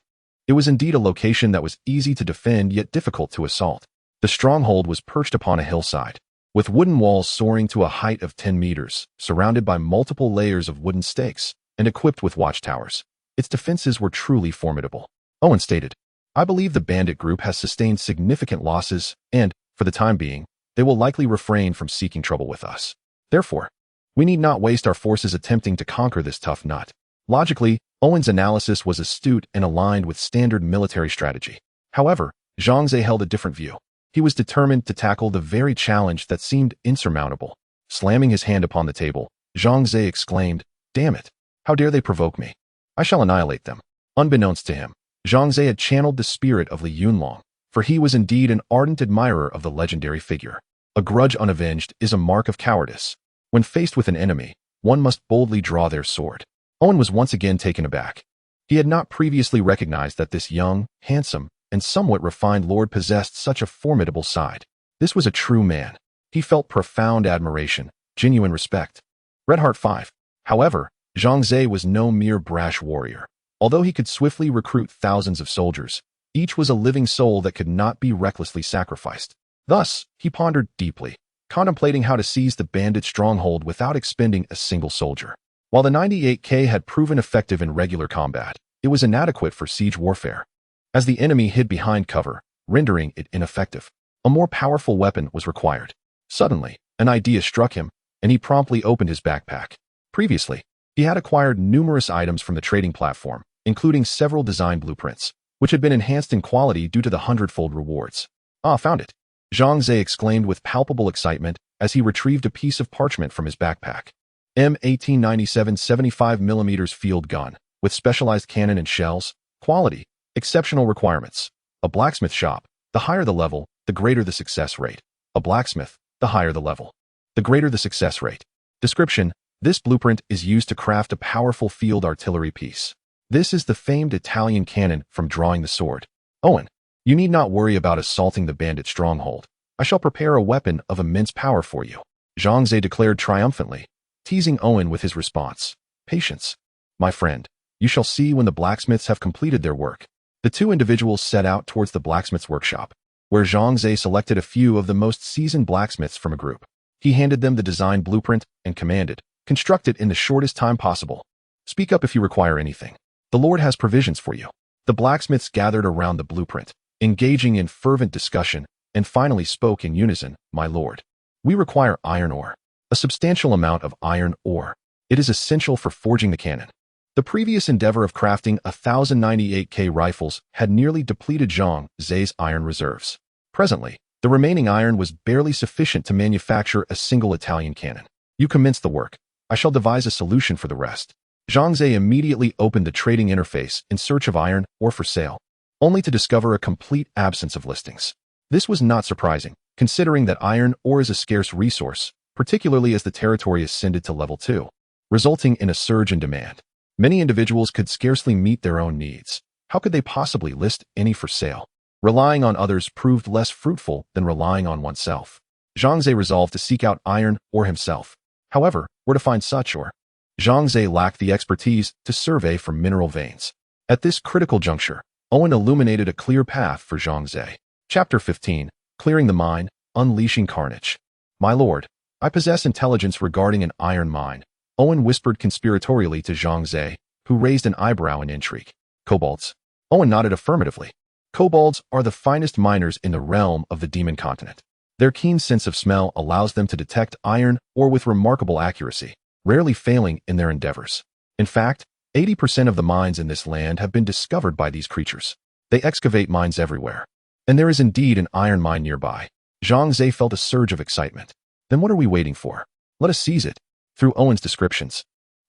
It was indeed a location that was easy to defend yet difficult to assault. The stronghold was perched upon a hillside, with wooden walls soaring to a height of 10 meters, surrounded by multiple layers of wooden stakes, and equipped with watchtowers. Its defenses were truly formidable. Owen stated, "I believe the bandit group has sustained significant losses, and, for the time being, they will likely refrain from seeking trouble with us. Therefore, we need not waste our forces attempting to conquer this tough nut." Logically, Owen's analysis was astute and aligned with standard military strategy. However, Zhang Ze held a different view. He was determined to tackle the very challenge that seemed insurmountable. Slamming his hand upon the table, Zhang Ze exclaimed, "Damn it! How dare they provoke me? I shall annihilate them." Unbeknownst to him, Zhang Ze had channeled the spirit of Li Yunlong, for he was indeed an ardent admirer of the legendary figure. A grudge unavenged is a mark of cowardice. When faced with an enemy, one must boldly draw their sword. Owen was once again taken aback. He had not previously recognized that this young, handsome, and somewhat refined lord possessed such a formidable side. This was a true man. He felt profound admiration, genuine respect. Red Heart 5. However, Zhang Ze was no mere brash warrior. Although he could swiftly recruit thousands of soldiers, each was a living soul that could not be recklessly sacrificed. Thus, he pondered deeply, contemplating how to seize the bandit stronghold without expending a single soldier. While the 98K had proven effective in regular combat, it was inadequate for siege warfare, as the enemy hid behind cover, rendering it ineffective. A more powerful weapon was required. Suddenly, an idea struck him, and he promptly opened his backpack. Previously, he had acquired numerous items from the trading platform, including several design blueprints, which had been enhanced in quality due to the hundredfold rewards. "Ah, found it." Zhang Ze exclaimed with palpable excitement as he retrieved a piece of parchment from his backpack. M1897 75mm field gun, with specialized cannon and shells, quality, exceptional requirements. A blacksmith shop. The higher the level, the greater the success rate. A blacksmith. The higher the level, the greater the success rate. Description: this blueprint is used to craft a powerful field artillery piece. This is the famed Italian cannon from Drawing the Sword. Owen, you need not worry about assaulting the bandit stronghold. I shall prepare a weapon of immense power for you, Zhang Ze declared triumphantly, teasing Owen with his response. Patience, my friend. You shall see when the blacksmiths have completed their work. The two individuals set out towards the blacksmith's workshop, where Zhang Ze selected a few of the most seasoned blacksmiths from a group. He handed them the design blueprint and commanded, construct it in the shortest time possible. Speak up if you require anything. The Lord has provisions for you. The blacksmiths gathered around the blueprint, engaging in fervent discussion, and finally spoke in unison. My lord, we require iron ore. A substantial amount of iron ore. It is essential for forging the cannon. The previous endeavor of crafting 1098K rifles had nearly depleted Zhang Ze's iron reserves. Presently, the remaining iron was barely sufficient to manufacture a single Italian cannon. You commence the work. I shall devise a solution for the rest. Zhang Ze immediately opened the trading interface in search of iron ore for sale, only to discover a complete absence of listings. This was not surprising, considering that iron ore is a scarce resource, particularly as the territory ascended to level 2, resulting in a surge in demand. Many individuals could scarcely meet their own needs. How could they possibly list any for sale? Relying on others proved less fruitful than relying on oneself. Zhang Ze resolved to seek out iron ore himself. However, where to find such ore? Zhang Ze lacked the expertise to survey for mineral veins. At this critical juncture, Owen illuminated a clear path for Zhang Ze. Chapter 15, Clearing the Mine, Unleashing Carnage. My lord, I possess intelligence regarding an iron mine, Owen whispered conspiratorially to Zhang Ze, who raised an eyebrow in intrigue. Kobolds? Owen nodded affirmatively. Kobolds are the finest miners in the realm of the demon continent. Their keen sense of smell allows them to detect iron ore with remarkable accuracy, rarely failing in their endeavors. In fact, 80% of the mines in this land have been discovered by these creatures. They excavate mines everywhere. And there is indeed an iron mine nearby. Zhang Ze felt a surge of excitement. Then what are we waiting for? Let us seize it. Through Owen's descriptions,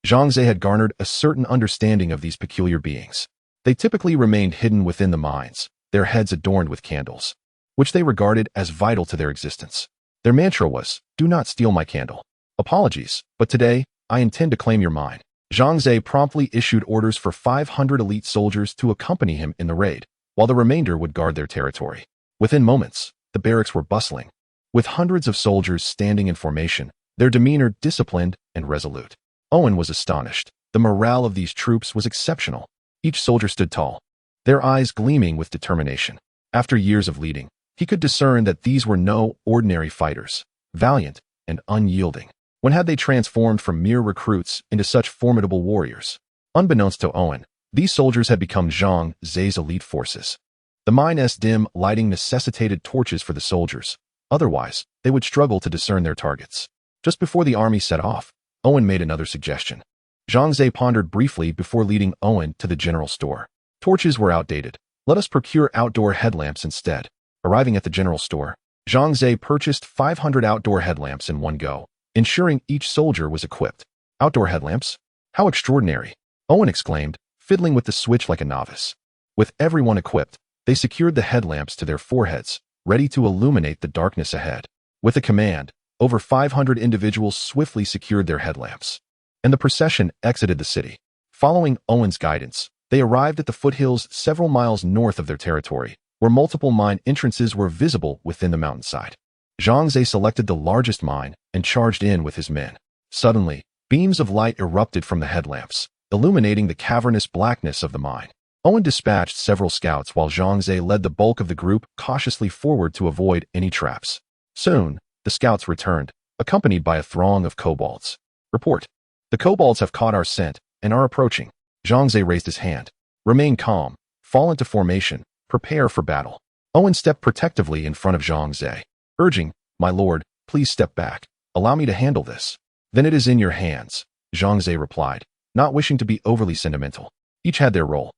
Zhang Ze had garnered a certain understanding of these peculiar beings. They typically remained hidden within the mines, their heads adorned with candles, which they regarded as vital to their existence. Their mantra was, do not steal my candle. Apologies, but today, I intend to claim your mine. Zhang Ze promptly issued orders for 500 elite soldiers to accompany him in the raid, while the remainder would guard their territory. Within moments, the barracks were bustling, with hundreds of soldiers standing in formation, their demeanor disciplined and resolute. Owen was astonished. The morale of these troops was exceptional. Each soldier stood tall, their eyes gleaming with determination. After years of leading, he could discern that these were no ordinary fighters, valiant and unyielding. When had they transformed from mere recruits into such formidable warriors? Unbeknownst to Owen, these soldiers had become Zhang Ze's elite forces. The mine's dim lighting necessitated torches for the soldiers. Otherwise, they would struggle to discern their targets. Just before the army set off, Owen made another suggestion. Zhang Ze pondered briefly before leading Owen to the general store. Torches were outdated. Let us procure outdoor headlamps instead. Arriving at the general store, Zhang Ze purchased 500 outdoor headlamps in one go, ensuring each soldier was equipped. Outdoor headlamps? How extraordinary! Owen exclaimed, fiddling with the switch like a novice. With everyone equipped, they secured the headlamps to their foreheads, ready to illuminate the darkness ahead. With a command, over 500 individuals swiftly secured their headlamps, and the procession exited the city. Following Owen's guidance, they arrived at the foothills several miles north of their territory, where multiple mine entrances were visible within the mountainside. Zhang Ze selected the largest mine and charged in with his men. Suddenly, beams of light erupted from the headlamps, illuminating the cavernous blackness of the mine. Owen dispatched several scouts while Zhang Ze led the bulk of the group cautiously forward to avoid any traps. Soon, the scouts returned, accompanied by a throng of kobolds. Report. The kobolds have caught our scent and are approaching. Zhang Ze raised his hand. Remain calm. Fall into formation. Prepare for battle. Owen stepped protectively in front of Zhang Ze, urging, my lord, please step back. Allow me to handle this. Then it is in your hands, Zhang Ze replied, not wishing to be overly sentimental. Each had their role.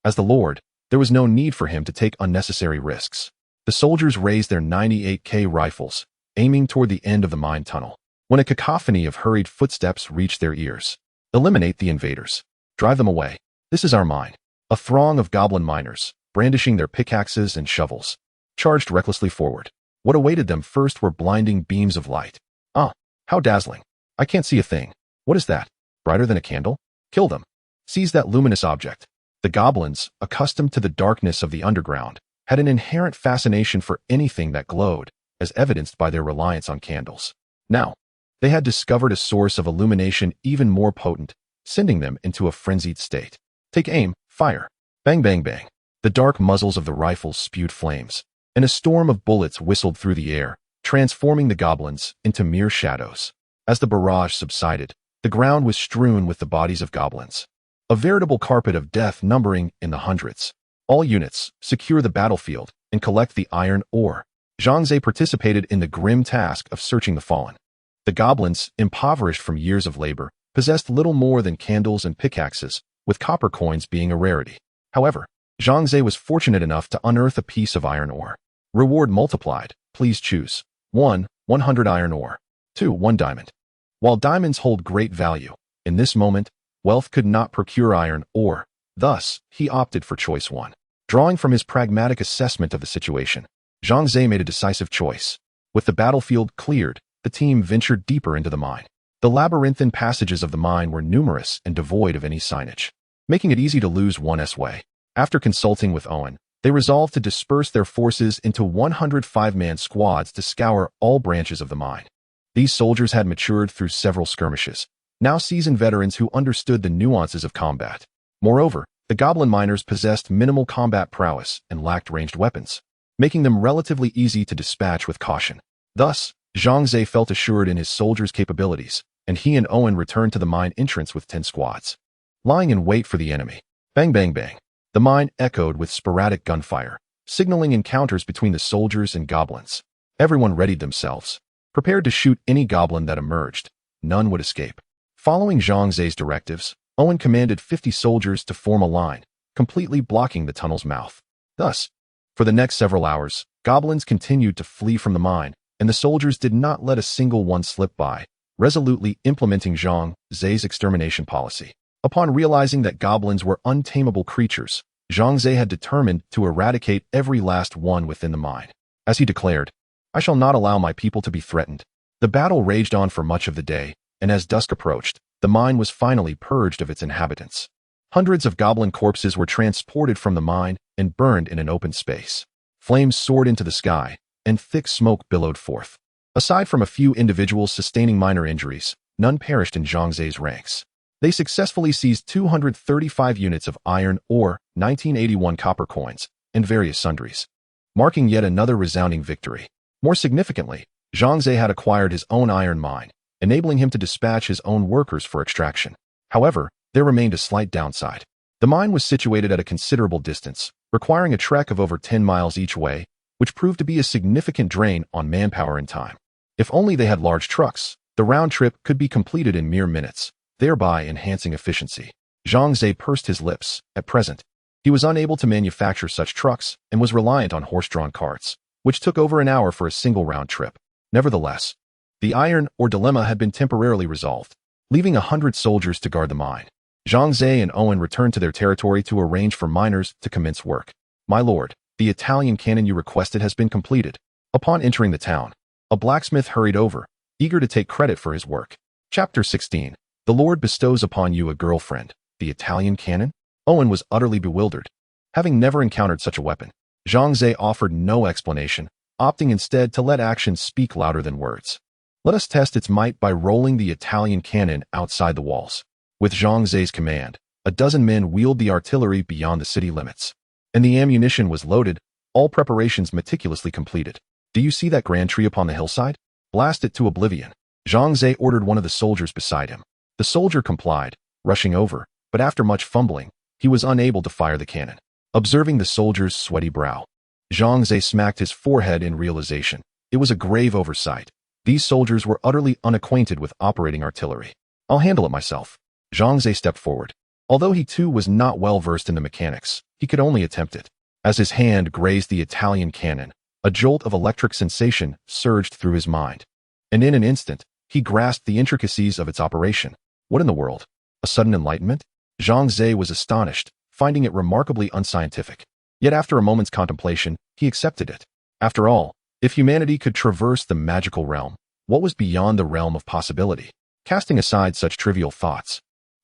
As the lord, there was no need for him to take unnecessary risks. The soldiers raised their 98K rifles, aiming toward the end of the mine tunnel. When a cacophony of hurried footsteps reached their ears, eliminate the invaders. Drive them away. This is our mine. A throng of goblin miners, brandishing their pickaxes and shovels, charged recklessly forward. What awaited them first were blinding beams of light. Ah, how dazzling. I can't see a thing. What is that? Brighter than a candle? Kill them. Seize that luminous object. The goblins, accustomed to the darkness of the underground, had an inherent fascination for anything that glowed, as evidenced by their reliance on candles. Now, they had discovered a source of illumination even more potent, sending them into a frenzied state. Take aim, fire. Bang, bang, bang. The dark muzzles of the rifles spewed flames, and a storm of bullets whistled through the air, transforming the goblins into mere shadows. As the barrage subsided, the ground was strewn with the bodies of goblins. A veritable carpet of death numbering in the hundreds. All units, secure the battlefield and collect the iron ore. Zhang Ze participated in the grim task of searching the fallen. The goblins, impoverished from years of labor, possessed little more than candles and pickaxes, with copper coins being a rarity. However, Zhang Ze was fortunate enough to unearth a piece of iron ore. Reward multiplied. Please choose. 1. 100 iron ore. 2. 1 diamond. While diamonds hold great value, in this moment, wealth could not procure iron ore. Thus, he opted for choice 1. Drawing from his pragmatic assessment of the situation, Zhang Ze made a decisive choice. With the battlefield cleared, the team ventured deeper into the mine. The labyrinthine passages of the mine were numerous and devoid of any signage, making it easy to lose one's way. After consulting with Owen, they resolved to disperse their forces into 105-man squads to scour all branches of the mine. These soldiers had matured through several skirmishes, now seasoned veterans who understood the nuances of combat. Moreover, the goblin miners possessed minimal combat prowess and lacked ranged weapons, making them relatively easy to dispatch with caution. Thus, Zhang Ze felt assured in his soldiers' capabilities, and he and Owen returned to the mine entrance with 10 squads, lying in wait for the enemy. Bang, bang, bang. The mine echoed with sporadic gunfire, signaling encounters between the soldiers and goblins. Everyone readied themselves, prepared to shoot any goblin that emerged. None would escape. Following Zhang Ze's directives, Owen commanded 50 soldiers to form a line, completely blocking the tunnel's mouth. Thus, for the next several hours, goblins continued to flee from the mine, and the soldiers did not let a single one slip by, resolutely implementing Zhang Ze's extermination policy. Upon realizing that goblins were untamable creatures, Zhang Ze had determined to eradicate every last one within the mine. As he declared, "I shall not allow my people to be threatened." The battle raged on for much of the day, and as dusk approached, the mine was finally purged of its inhabitants. Hundreds of goblin corpses were transported from the mine and burned in an open space. Flames soared into the sky, and thick smoke billowed forth. Aside from a few individuals sustaining minor injuries, none perished in Zhang Ze's ranks. They successfully seized 235 units of iron ore, 1981 copper coins, and various sundries, marking yet another resounding victory. More significantly, Zhang Ze had acquired his own iron mine, enabling him to dispatch his own workers for extraction. However, there remained a slight downside. The mine was situated at a considerable distance, requiring a trek of over 10 miles each way, which proved to be a significant drain on manpower and time. If only they had large trucks, the round trip could be completed in mere minutes, thereby enhancing efficiency. Zhang Ze pursed his lips. At present, he was unable to manufacture such trucks and was reliant on horse-drawn carts, which took over an hour for a single round trip. Nevertheless, the iron ore dilemma had been temporarily resolved, leaving 100 soldiers to guard the mine. Zhang Ze and Owen returned to their territory to arrange for miners to commence work. "My lord, the Italian cannon you requested has been completed." Upon entering the town, a blacksmith hurried over, eager to take credit for his work. Chapter 16. The Lord bestows upon you a girlfriend. The Italian cannon? Owen was utterly bewildered. Having never encountered such a weapon, Zhang Ze offered no explanation, opting instead to let actions speak louder than words. "Let us test its might by rolling the Italian cannon outside the walls." With Zhang Ze's command, a dozen men wheeled the artillery beyond the city limits, and the ammunition was loaded, all preparations meticulously completed. "Do you see that grand tree upon the hillside? Blast it to oblivion." Zhang Ze ordered one of the soldiers beside him. The soldier complied, rushing over, but after much fumbling, he was unable to fire the cannon. Observing the soldier's sweaty brow, Zhang Ze smacked his forehead in realization. It was a grave oversight. These soldiers were utterly unacquainted with operating artillery. "I'll handle it myself." Zhang Ze stepped forward. Although he too was not well versed in the mechanics, he could only attempt it. As his hand grazed the Italian cannon, A jolt of electric sensation surged through his mind. And in an instant, he grasped the intricacies of its operation. What in the world? A sudden enlightenment? Zhang Ze was astonished, finding it remarkably unscientific. Yet after a moment's contemplation, he accepted it. After all, if humanity could traverse the magical realm, what was beyond the realm of possibility? Casting aside such trivial thoughts,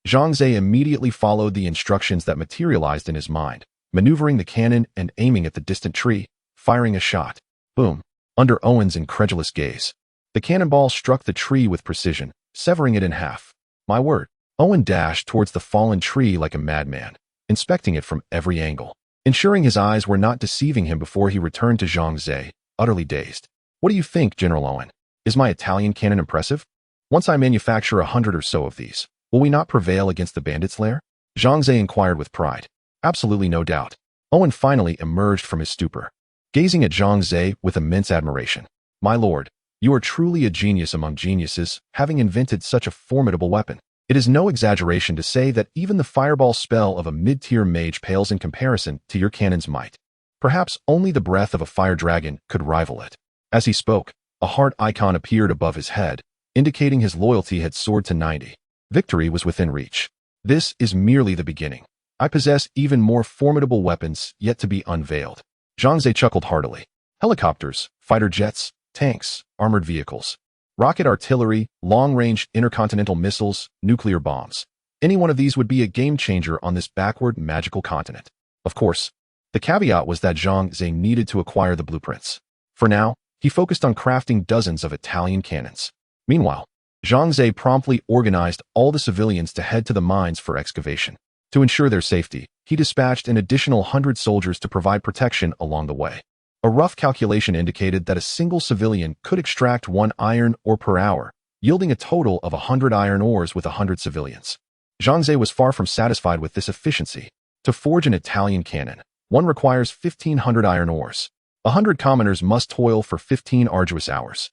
Zhang Ze immediately followed the instructions that materialized in his mind, maneuvering the cannon and aiming at the distant tree, firing a shot. Boom! Under Owen's incredulous gaze, the cannonball struck the tree with precision, severing it in half. My word! Owen dashed towards the fallen tree like a madman, inspecting it from every angle, ensuring his eyes were not deceiving him before he returned to Zhang Ze, utterly dazed. What do you think, General Owen? Is my Italian cannon impressive? Once I manufacture 100 or so of these, will we not prevail against the bandits' lair? Zhang Ze inquired with pride. Absolutely no doubt. Owen finally emerged from his stupor, gazing at Zhang Ze with immense admiration. My lord, you are truly a genius among geniuses, having invented such a formidable weapon. It is no exaggeration to say that even the fireball spell of a mid-tier mage pales in comparison to your cannon's might. Perhaps only the breath of a fire dragon could rival it. As he spoke, a heart icon appeared above his head, indicating his loyalty had soared to 90. Victory was within reach. This is merely the beginning. I possess even more formidable weapons yet to be unveiled. Zhang Ze chuckled heartily. Helicopters, fighter jets, tanks, armored vehicles, rocket artillery, long-range intercontinental missiles, nuclear bombs. Any one of these would be a game-changer on this backward magical continent. Of course, the caveat was that Zhang Ze needed to acquire the blueprints. For now, he focused on crafting dozens of Italian cannons. Meanwhile, Zhang Ze promptly organized all the civilians to head to the mines for excavation. To ensure their safety, he dispatched an additional 100 soldiers to provide protection along the way. A rough calculation indicated that a single civilian could extract 1 iron ore per hour, yielding a total of 100 iron ores with 100 civilians. Zhang Ze was far from satisfied with this efficiency. To forge an Italian cannon, one requires 1,500 iron ores. 100 commoners must toil for 15 arduous hours.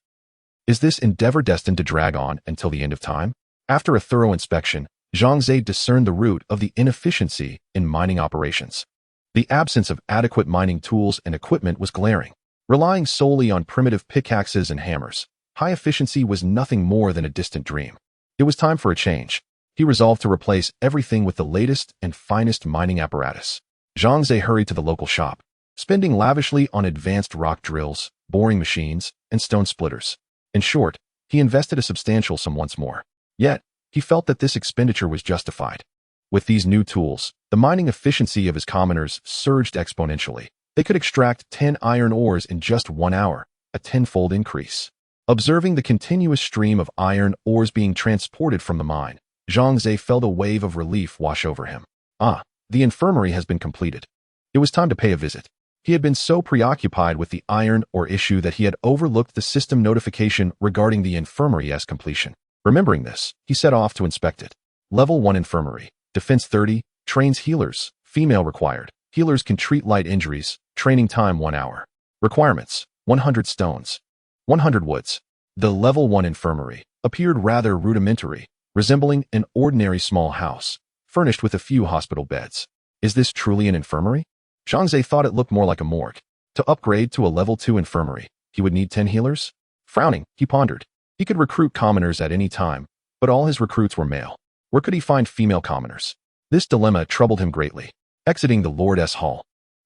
Is this endeavor destined to drag on until the end of time? After a thorough inspection, Zhang Ze discerned the root of the inefficiency in mining operations. The absence of adequate mining tools and equipment was glaring. Relying solely on primitive pickaxes and hammers, high efficiency was nothing more than a distant dream. It was time for a change. He resolved to replace everything with the latest and finest mining apparatus. Zhang Ze hurried to the local shop, spending lavishly on advanced rock drills, boring machines, and stone splitters. In short, he invested a substantial sum once more. Yet, he felt that this expenditure was justified. With these new tools, the mining efficiency of his commoners surged exponentially. They could extract 10 iron ores in just 1 hour, a 10-fold increase. Observing the continuous stream of iron ores being transported from the mine, Zhang Ze felt a wave of relief wash over him. Ah, the infirmary has been completed. It was time to pay a visit. He had been so preoccupied with the iron ore issue that he had overlooked the system notification regarding the infirmary's completion. Remembering this, he set off to inspect it. Level 1 Infirmary. Defense 30. Trains healers. Female required. Healers can treat light injuries. Training time 1 hour. Requirements: 100 stones, 100 woods. The Level 1 Infirmary appeared rather rudimentary, resembling an ordinary small house, furnished with a few hospital beds. Is this truly an infirmary? Zhang Ze thought it looked more like a morgue. To upgrade to a Level 2 Infirmary, he would need 10 healers? Frowning, he pondered. He could recruit commoners at any time, but all his recruits were male. Where could he find female commoners? This dilemma troubled him greatly. Exiting the Lord's Hall,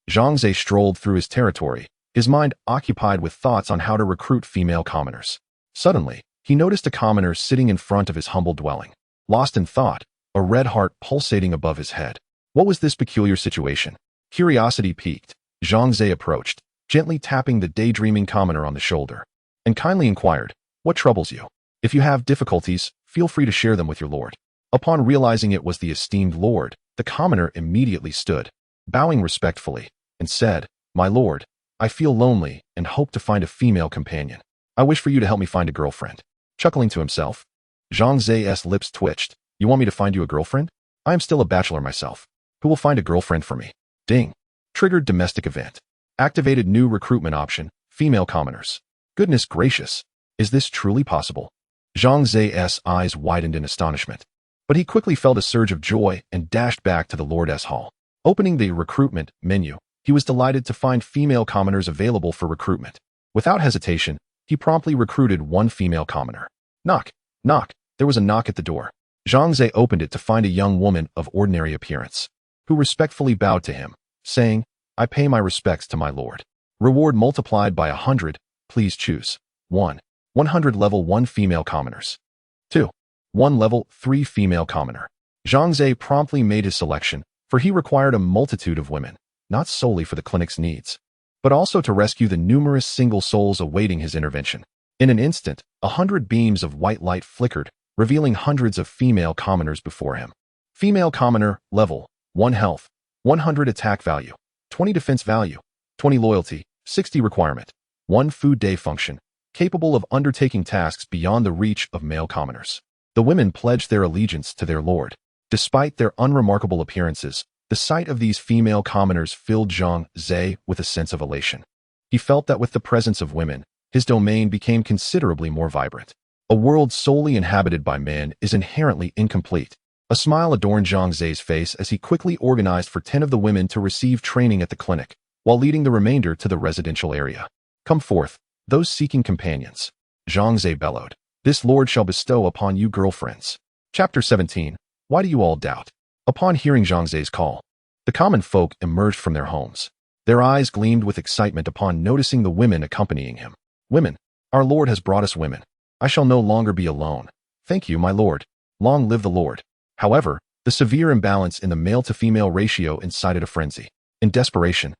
Zhang Ze strolled through his territory, his mind occupied with thoughts on how to recruit female commoners. Suddenly, he noticed a commoner sitting in front of his humble dwelling. Lost in thought, a red heart pulsating above his head. What was this peculiar situation? Curiosity piqued, Zhang Ze approached, gently tapping the daydreaming commoner on the shoulder, and kindly inquired, "What troubles you? If you have difficulties, feel free to share them with your lord." Upon realizing it was the esteemed lord, the commoner immediately stood, bowing respectfully, and said, "My lord, I feel lonely and hope to find a female companion. I wish for you to help me find a girlfriend." Chuckling to himself, Zhang Ze's lips twitched. "You want me to find you a girlfriend? I am still a bachelor myself. Who will find a girlfriend for me?" Ding. Triggered domestic event. Activated new recruitment option, female commoners. Goodness gracious. Is this truly possible? Zhang Ze's eyes widened in astonishment. But he quickly felt a surge of joy and dashed back to the Lord's Hall. Opening the recruitment menu, He was delighted to find female commoners available for recruitment. Without hesitation, he promptly recruited one female commoner. Knock, knock. There was a knock at the door. Zhang Ze opened it to find a young woman of ordinary appearance, who respectfully bowed to him, saying, "I pay my respects to my lord. Reward multiplied by 100, please choose. 1. 100 level 1 female commoners. 2. 1 level 3 female commoner." Zhang Ze promptly made his selection, for he required a multitude of women, not solely for the clinic's needs, but also to rescue the numerous single souls awaiting his intervention. In an instant, 100 beams of white light flickered, revealing hundreds of female commoners before him. Female commoner, level, 1 health, 100 attack value, 20 defense value, 20 loyalty, 60 requirement, 1 food day function, capable of undertaking tasks beyond the reach of male commoners. The women pledged their allegiance to their lord. Despite their unremarkable appearances, the sight of these female commoners filled Zhang Ze with a sense of elation. He felt that with the presence of women, his domain became considerably more vibrant. A world solely inhabited by men is inherently incomplete. A smile adorned Zhang Ze's face as he quickly organized for 10 of the women to receive training at the clinic, while leading the remainder to the residential area. "Come forth, those seeking companions," Zhang Ze bellowed. "This lord shall bestow upon you girlfriends." Chapter 17. Why do you all doubt? Upon hearing Zhang Ze's call, the common folk emerged from their homes. Their eyes gleamed with excitement upon noticing the women accompanying him. "Women, our lord has brought us women. I shall no longer be alone. Thank you, my lord. Long live the lord." However, the severe imbalance in the male-to-female ratio incited a frenzy. In desperation,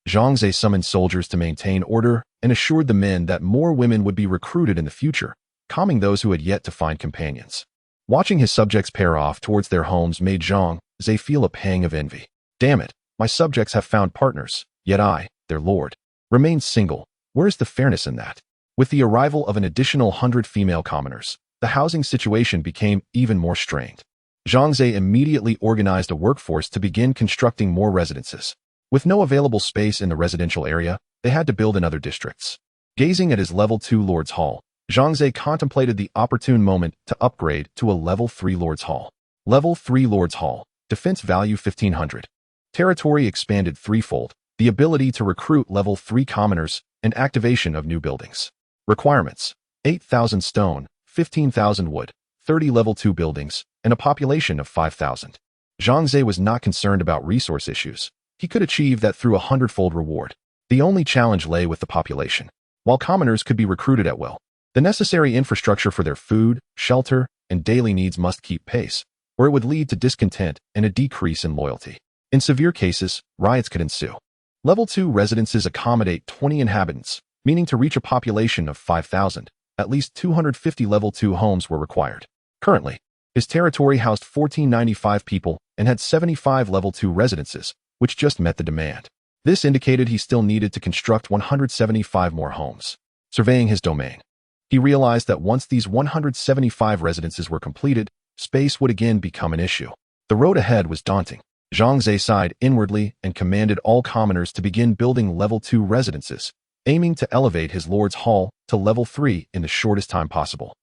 Zhang Ze summoned soldiers to maintain order and assured the men that more women would be recruited in the future, calming those who had yet to find companions. Watching his subjects pair off towards their homes made Zhang Ze feel a pang of envy. Damn it, my subjects have found partners, yet I, their lord, remain single. Where is the fairness in that? With the arrival of an additional 100 female commoners, the housing situation became even more strained. Zhang Ze immediately organized a workforce to begin constructing more residences. With no available space in the residential area, they had to build in other districts. Gazing at his level 2 Lord's Hall, Zhang Ze contemplated the opportune moment to upgrade to a level 3 Lord's Hall. Level 3 Lord's Hall, defense value 1500. Territory expanded threefold, the ability to recruit level 3 commoners, and activation of new buildings. Requirements: 8,000 stone, 15,000 wood, 30 level 2 buildings, and a population of 5,000. Zhang Ze was not concerned about resource issues. He could achieve that through a hundredfold reward. The only challenge lay with the population. While commoners could be recruited at will, the necessary infrastructure for their food, shelter, and daily needs must keep pace, or it would lead to discontent and a decrease in loyalty. In severe cases, riots could ensue. Level 2 residences accommodate 20 inhabitants, meaning to reach a population of 5,000, at least 250 level 2 homes were required. Currently, his territory housed 1,495 people and had 75 level 2 residences, which just met the demand. This indicated he still needed to construct 175 more homes. Surveying his domain, he realized that once these 175 residences were completed, space would again become an issue. The road ahead was daunting. Zhang Ze sighed inwardly and commanded all commoners to begin building level 2 residences, aiming to elevate his lord's hall to level 3 in the shortest time possible.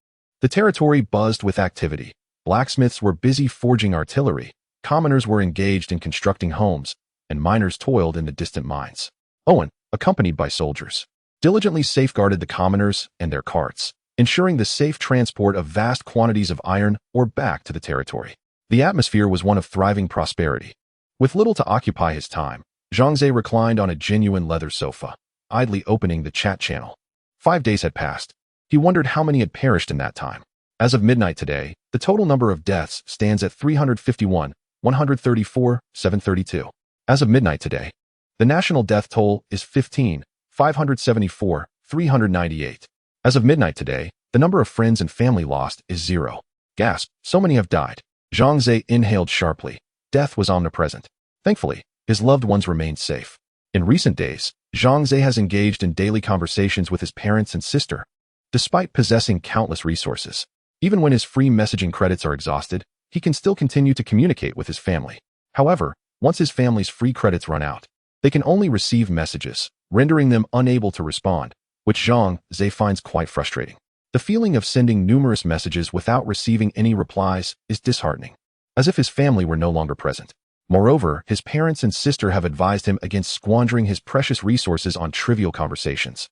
The territory buzzed with activity. Blacksmiths were busy forging artillery, commoners were engaged in constructing homes, and miners toiled in the distant mines. Owen, accompanied by soldiers, diligently safeguarded the commoners and their carts, ensuring the safe transport of vast quantities of iron ore back to the territory. The atmosphere was one of thriving prosperity. With little to occupy his time, Zhang Ze reclined on a genuine leather sofa, idly opening the chat channel. 5 days had passed. He wondered how many had perished in that time. As of midnight today, the total number of deaths stands at 351, 134, 732. As of midnight today, the national death toll is 15, 574, 398. As of midnight today, the number of friends and family lost is 0. Gasp, so many have died. Zhang Ze inhaled sharply. Death was omnipresent. Thankfully, his loved ones remained safe. In recent days, Zhang Ze has engaged in daily conversations with his parents and sister. Despite possessing countless resources, even when his free messaging credits are exhausted, he can still continue to communicate with his family. However, once his family's free credits run out, they can only receive messages, rendering them unable to respond, which Zhang Ze finds quite frustrating. The feeling of sending numerous messages without receiving any replies is disheartening, as if his family were no longer present. Moreover, his parents and sister have advised him against squandering his precious resources on trivial conversations.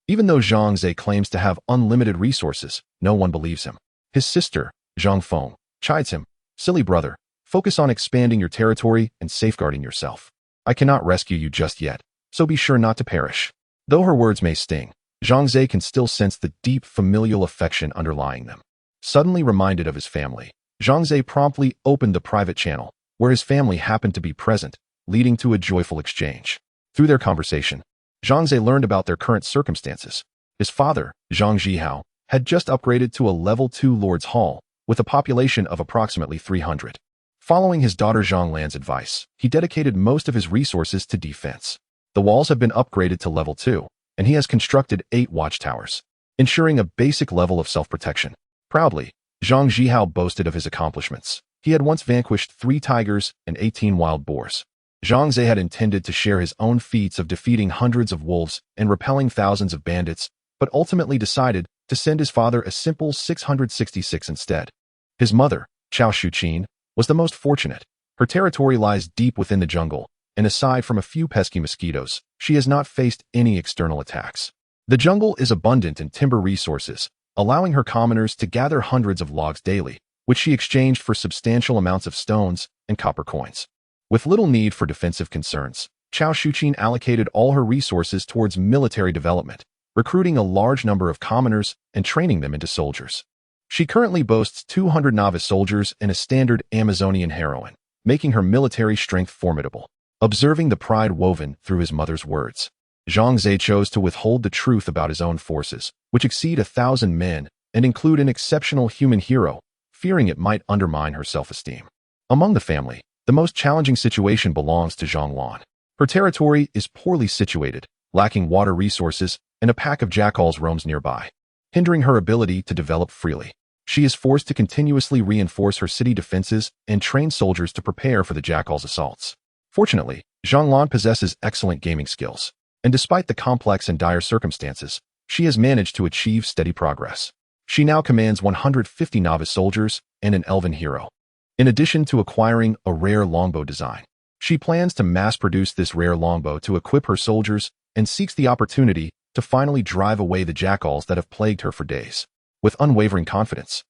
Even though Zhang Ze claims to have unlimited resources, no one believes him. His sister, Zhang Feng, chides him, "Silly brother, focus on expanding your territory and safeguarding yourself. I cannot rescue you just yet, so be sure not to perish." Though her words may sting, Zhang Ze can still sense the deep familial affection underlying them. Suddenly reminded of his family, Zhang Ze promptly opened the private channel, where his family happened to be present, leading to a joyful exchange. Through their conversation, Zhang Ze learned about their current circumstances. His father, Zhang Zihao, had just upgraded to a level 2 Lord's Hall, with a population of approximately 300. Following his daughter Zhang Lan's advice, he dedicated most of his resources to defense. The walls have been upgraded to level 2, and he has constructed 8 watchtowers, ensuring a basic level of self-protection. Proudly, Zhang Zihao boasted of his accomplishments. He had once vanquished 3 tigers and 18 wild boars. Zhang Ze had intended to share his own feats of defeating hundreds of wolves and repelling thousands of bandits, but ultimately decided to send his father a simple 666 instead. His mother, Chao Shuqin, was the most fortunate. Her territory lies deep within the jungle, and aside from a few pesky mosquitoes, she has not faced any external attacks. The jungle is abundant in timber resources, allowing her commoners to gather hundreds of logs daily, which she exchanged for substantial amounts of stones and copper coins. With little need for defensive concerns, Chao Shuqin allocated all her resources towards military development, recruiting a large number of commoners and training them into soldiers. She currently boasts 200 novice soldiers and a standard Amazonian heroine, making her military strength formidable. Observing the pride woven through his mother's words, Zhang Ze chose to withhold the truth about his own forces, which exceed 1,000 men and include an exceptional human hero, fearing it might undermine her self-esteem. Among the family, the most challenging situation belongs to Zhang Lan. Her territory is poorly situated, lacking water resources, and a pack of jackals roams nearby, hindering her ability to develop freely. She is forced to continuously reinforce her city defenses and train soldiers to prepare for the jackals' assaults. Fortunately, Zhang Lan possesses excellent gaming skills, and despite the complex and dire circumstances, she has managed to achieve steady progress. She now commands 150 novice soldiers and an elven hero. In addition to acquiring a rare longbow design, she plans to mass-produce this rare longbow to equip her soldiers and seeks the opportunity to finally drive away the jackals that have plagued her for days. With unwavering confidence,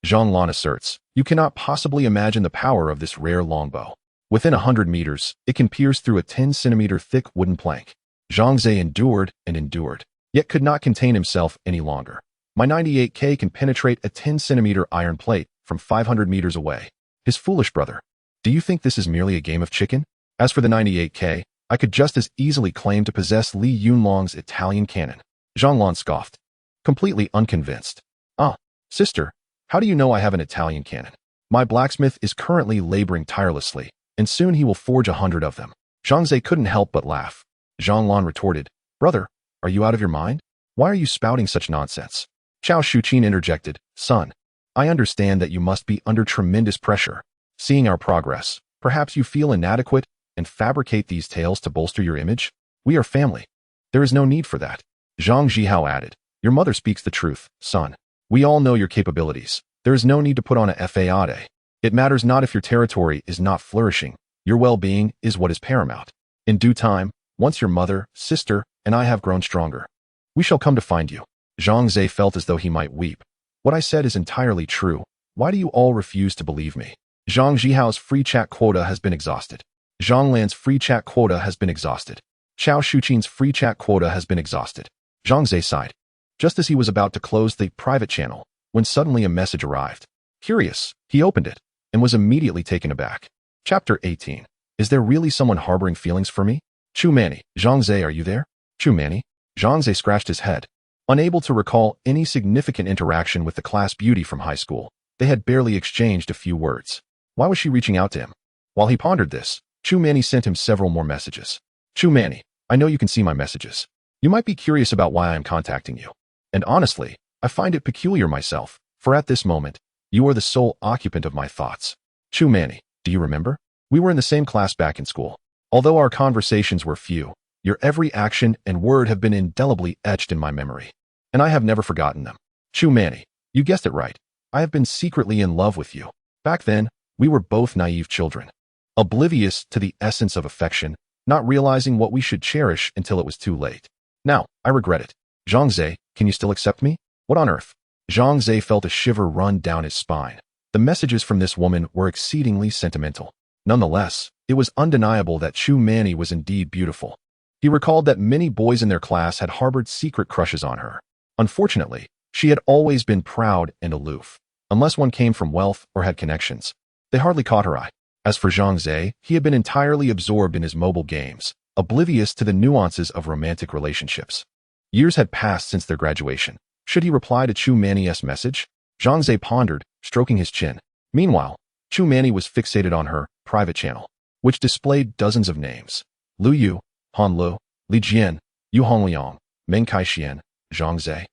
Zhang Lan asserts, "You cannot possibly imagine the power of this rare longbow. Within 100 meters, it can pierce through a 10-centimeter thick wooden plank." Zhang Ze endured and endured, yet could not contain himself any longer. "My 98K can penetrate a 10-centimeter iron plate from 500 meters away." His foolish brother. "Do you think this is merely a game of chicken? As for the 98K, I could just as easily claim to possess Li Yunlong's Italian cannon." Zhang Lan scoffed, completely unconvinced. "Ah, sister, how do you know I have an Italian cannon? My blacksmith is currently laboring tirelessly, and soon he will forge 100 of them." Zhang Ze couldn't help but laugh. Zhang Lan retorted, "Brother, are you out of your mind? Why are you spouting such nonsense?" Chao Shuqin interjected, "Son, I understand that you must be under tremendous pressure. Seeing our progress, perhaps you feel inadequate and fabricate these tales to bolster your image? We are family. There is no need for that." Zhang Zihao added, "Your mother speaks the truth, son. We all know your capabilities. There is no need to put on a facade. It matters not if your territory is not flourishing. Your well-being is what is paramount. In due time, once your mother, sister, and I have grown stronger, we shall come to find you." Zhang Ze felt as though he might weep. "What I said is entirely true. Why do you all refuse to believe me?" Zhang Zihao's free chat quota has been exhausted. Zhang Lan's free chat quota has been exhausted. Chao Shuqin's free chat quota has been exhausted. Zhang Ze sighed, just as he was about to close the private channel, when suddenly a message arrived. Curious, he opened it, and was immediately taken aback. Chapter 18. Is there really someone harboring feelings for me? Chu Manny, Zhang Ze, are you there? Chu Manny? Zhang Ze scratched his head. Unable to recall any significant interaction with the class beauty from high school, they had barely exchanged a few words. Why was she reaching out to him? While he pondered this, Chu Manny sent him several more messages. Chu Manny, I know you can see my messages. You might be curious about why I am contacting you. And honestly, I find it peculiar myself, for at this moment, you are the sole occupant of my thoughts. Chu Manny, do you remember? We were in the same class back in school. Although our conversations were few, your every action and word have been indelibly etched in my memory, and I have never forgotten them. Chu Manny, you guessed it right. I have been secretly in love with you. Back then, we were both naive children. oblivious to the essence of affection, not realizing what we should cherish until it was too late. Now, I regret it. Zhang Ze, can you still accept me? What on earth? Zhang Ze felt a shiver run down his spine. The messages from this woman were exceedingly sentimental. Nonetheless, it was undeniable that Chu Manny was indeed beautiful. He recalled that many boys in their class had harbored secret crushes on her. Unfortunately, she had always been proud and aloof. Unless one came from wealth or had connections, they hardly caught her eye. As for Zhang Ze, he had been entirely absorbed in his mobile games, oblivious to the nuances of romantic relationships. Years had passed since their graduation. Should he reply to Chu Manny's message? Zhang Ze pondered, stroking his chin. Meanwhile, Chu Manny was fixated on her private channel, which displayed dozens of names. Lu Yu, Han Lu, Li Jian, Yu Hongliang, Meng Kaixian, Zhang Ze.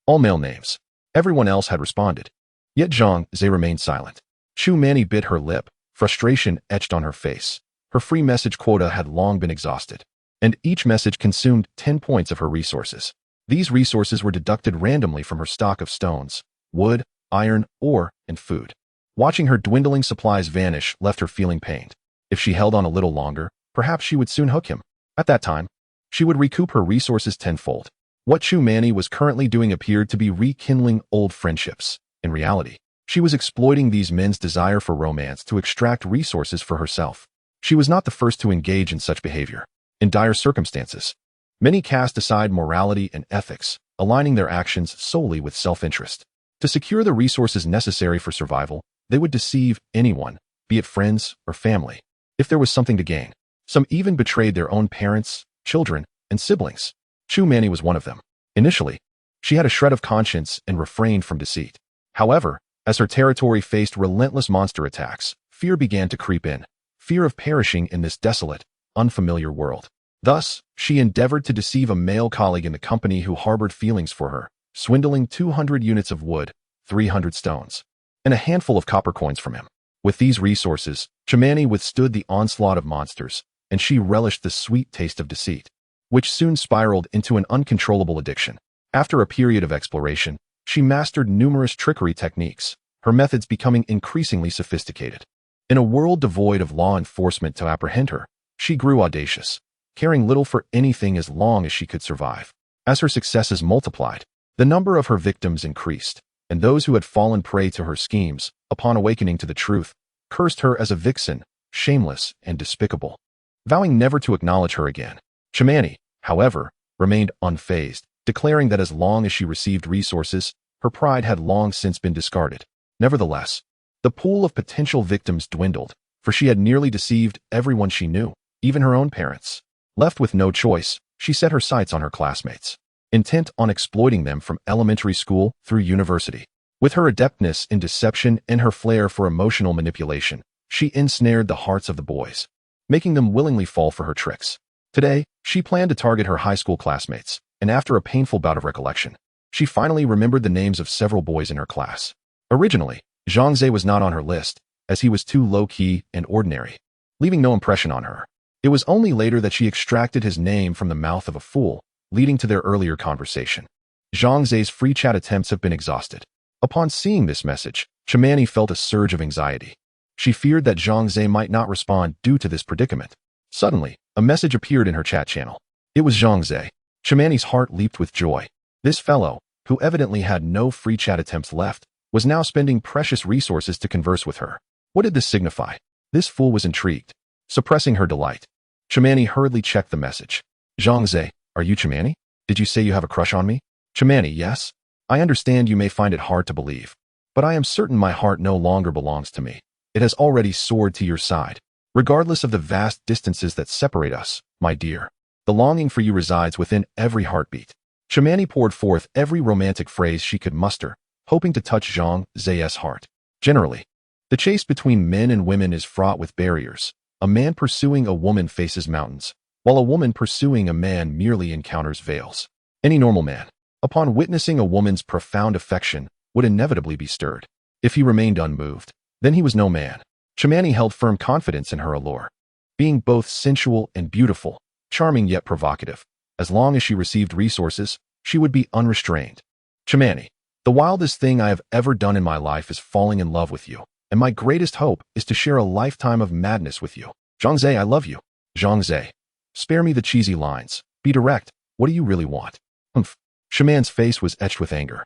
All male names. Everyone else had responded. Yet Zhang Ze remained silent. Chu Manny bit her lip, frustration etched on her face. Her free message quota had long been exhausted, and each message consumed 10 points of her resources. These resources were deducted randomly from her stock of stones, wood, iron, ore, and food. Watching her dwindling supplies vanish left her feeling pained. If she held on a little longer, perhaps she would soon hook him. At that time, she would recoup her resources tenfold. What Chu Manny was currently doing appeared to be rekindling old friendships. In reality, she was exploiting these men's desire for romance to extract resources for herself. She was not the first to engage in such behavior. In dire circumstances, many cast aside morality and ethics, aligning their actions solely with self-interest. To secure the resources necessary for survival, they would deceive anyone, be it friends or family, if there was something to gain. Some even betrayed their own parents, children, and siblings. Chu Manny was one of them. Initially, she had a shred of conscience and refrained from deceit. However, as her territory faced relentless monster attacks, fear began to creep in. Fear of perishing in this desolate, unfamiliar world. Thus, she endeavored to deceive a male colleague in the company who harbored feelings for her, swindling 200 units of wood, 300 stones, and a handful of copper coins from him. With these resources, Chu Manny withstood the onslaught of monsters, and she relished the sweet taste of deceit, which soon spiraled into an uncontrollable addiction. After a period of exploration, she mastered numerous trickery techniques, her methods becoming increasingly sophisticated. In a world devoid of law enforcement to apprehend her, she grew audacious, caring little for anything as long as she could survive. As her successes multiplied, the number of her victims increased, and those who had fallen prey to her schemes, upon awakening to the truth, cursed her as a vixen, shameless and despicable. Vowing never to acknowledge her again, Chu Manny, however, remained unfazed, declaring that as long as she received resources, her pride had long since been discarded. Nevertheless, the pool of potential victims dwindled, for she had nearly deceived everyone she knew, even her own parents. Left with no choice, she set her sights on her classmates, intent on exploiting them from elementary school through university. With her adeptness in deception and her flair for emotional manipulation, she ensnared the hearts of the boys, making them willingly fall for her tricks. Today, she planned to target her high school classmates, and after a painful bout of recollection, she finally remembered the names of several boys in her class. Originally, Zhang Ze was not on her list, as he was too low-key and ordinary, leaving no impression on her. It was only later that she extracted his name from the mouth of a fool, leading to their earlier conversation. Zhang Ze's free chat attempts have been exhausted. Upon seeing this message, Chu Manny felt a surge of anxiety. She feared that Zhang Ze might not respond due to this predicament. Suddenly, a message appeared in her chat channel. It was Zhang Ze. Chu Manny's heart leaped with joy. This fellow, who evidently had no free chat attempts left, was now spending precious resources to converse with her. What did this signify? This fool was intrigued. Suppressing her delight, Chu Manny hurriedly checked the message. Zhang Ze, are you Chu Manny? Did you say you have a crush on me? Chu Manny, yes. I understand you may find it hard to believe, but I am certain my heart no longer belongs to me. It has already soared to your side. Regardless of the vast distances that separate us, my dear, the longing for you resides within every heartbeat. Chu Manny poured forth every romantic phrase she could muster, hoping to touch Zhang Ze's heart. Generally, the chase between men and women is fraught with barriers. A man pursuing a woman faces mountains, while a woman pursuing a man merely encounters veils. Any normal man, upon witnessing a woman's profound affection, would inevitably be stirred. If he remained unmoved, then he was no man. Chu Manny held firm confidence in her allure. Being both sensual and beautiful, charming yet provocative, as long as she received resources, she would be unrestrained. Chu Manny, the wildest thing I have ever done in my life is falling in love with you, and my greatest hope is to share a lifetime of madness with you. Zhang Ze, I love you. Zhang Ze, spare me the cheesy lines. Be direct. What do you really want? Humph. Shaman's face was etched with anger.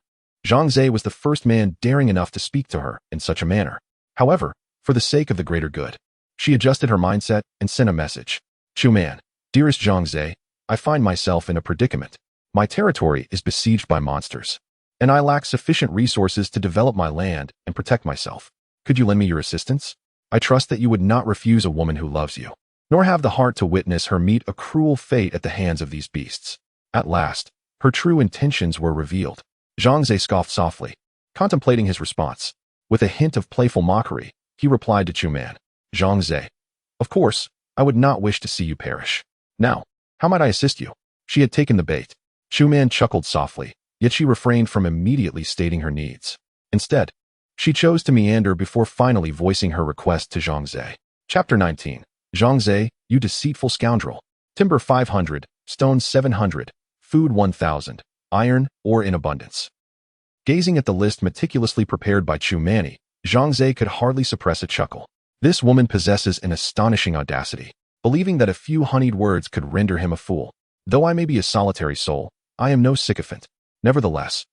Zhang Ze was the first man daring enough to speak to her in such a manner. However, for the sake of the greater good, she adjusted her mindset and sent a message. Chuman, dearest Zhang Ze, I find myself in a predicament. My territory is besieged by monsters, and I lack sufficient resources to develop my land and protect myself. Could you lend me your assistance? I trust that you would not refuse a woman who loves you, nor have the heart to witness her meet a cruel fate at the hands of these beasts. At last, her true intentions were revealed. Zhang Ze scoffed softly, contemplating his response. With a hint of playful mockery, he replied to Chuman. Zhang Ze, of course, I would not wish to see you perish. Now, how might I assist you? She had taken the bait. Chuman chuckled softly, yet she refrained from immediately stating her needs. Instead, she chose to meander before finally voicing her request to Zhang Ze. Chapter 19. Zhang Ze, you deceitful scoundrel. Timber 500, stone 700, food 1,000, iron, ore in abundance. Gazing at the list meticulously prepared by Chumani, Zhang Ze could hardly suppress a chuckle. This woman possesses an astonishing audacity, believing that a few honeyed words could render him a fool. Though I may be a solitary soul, I am no sycophant. Nevertheless,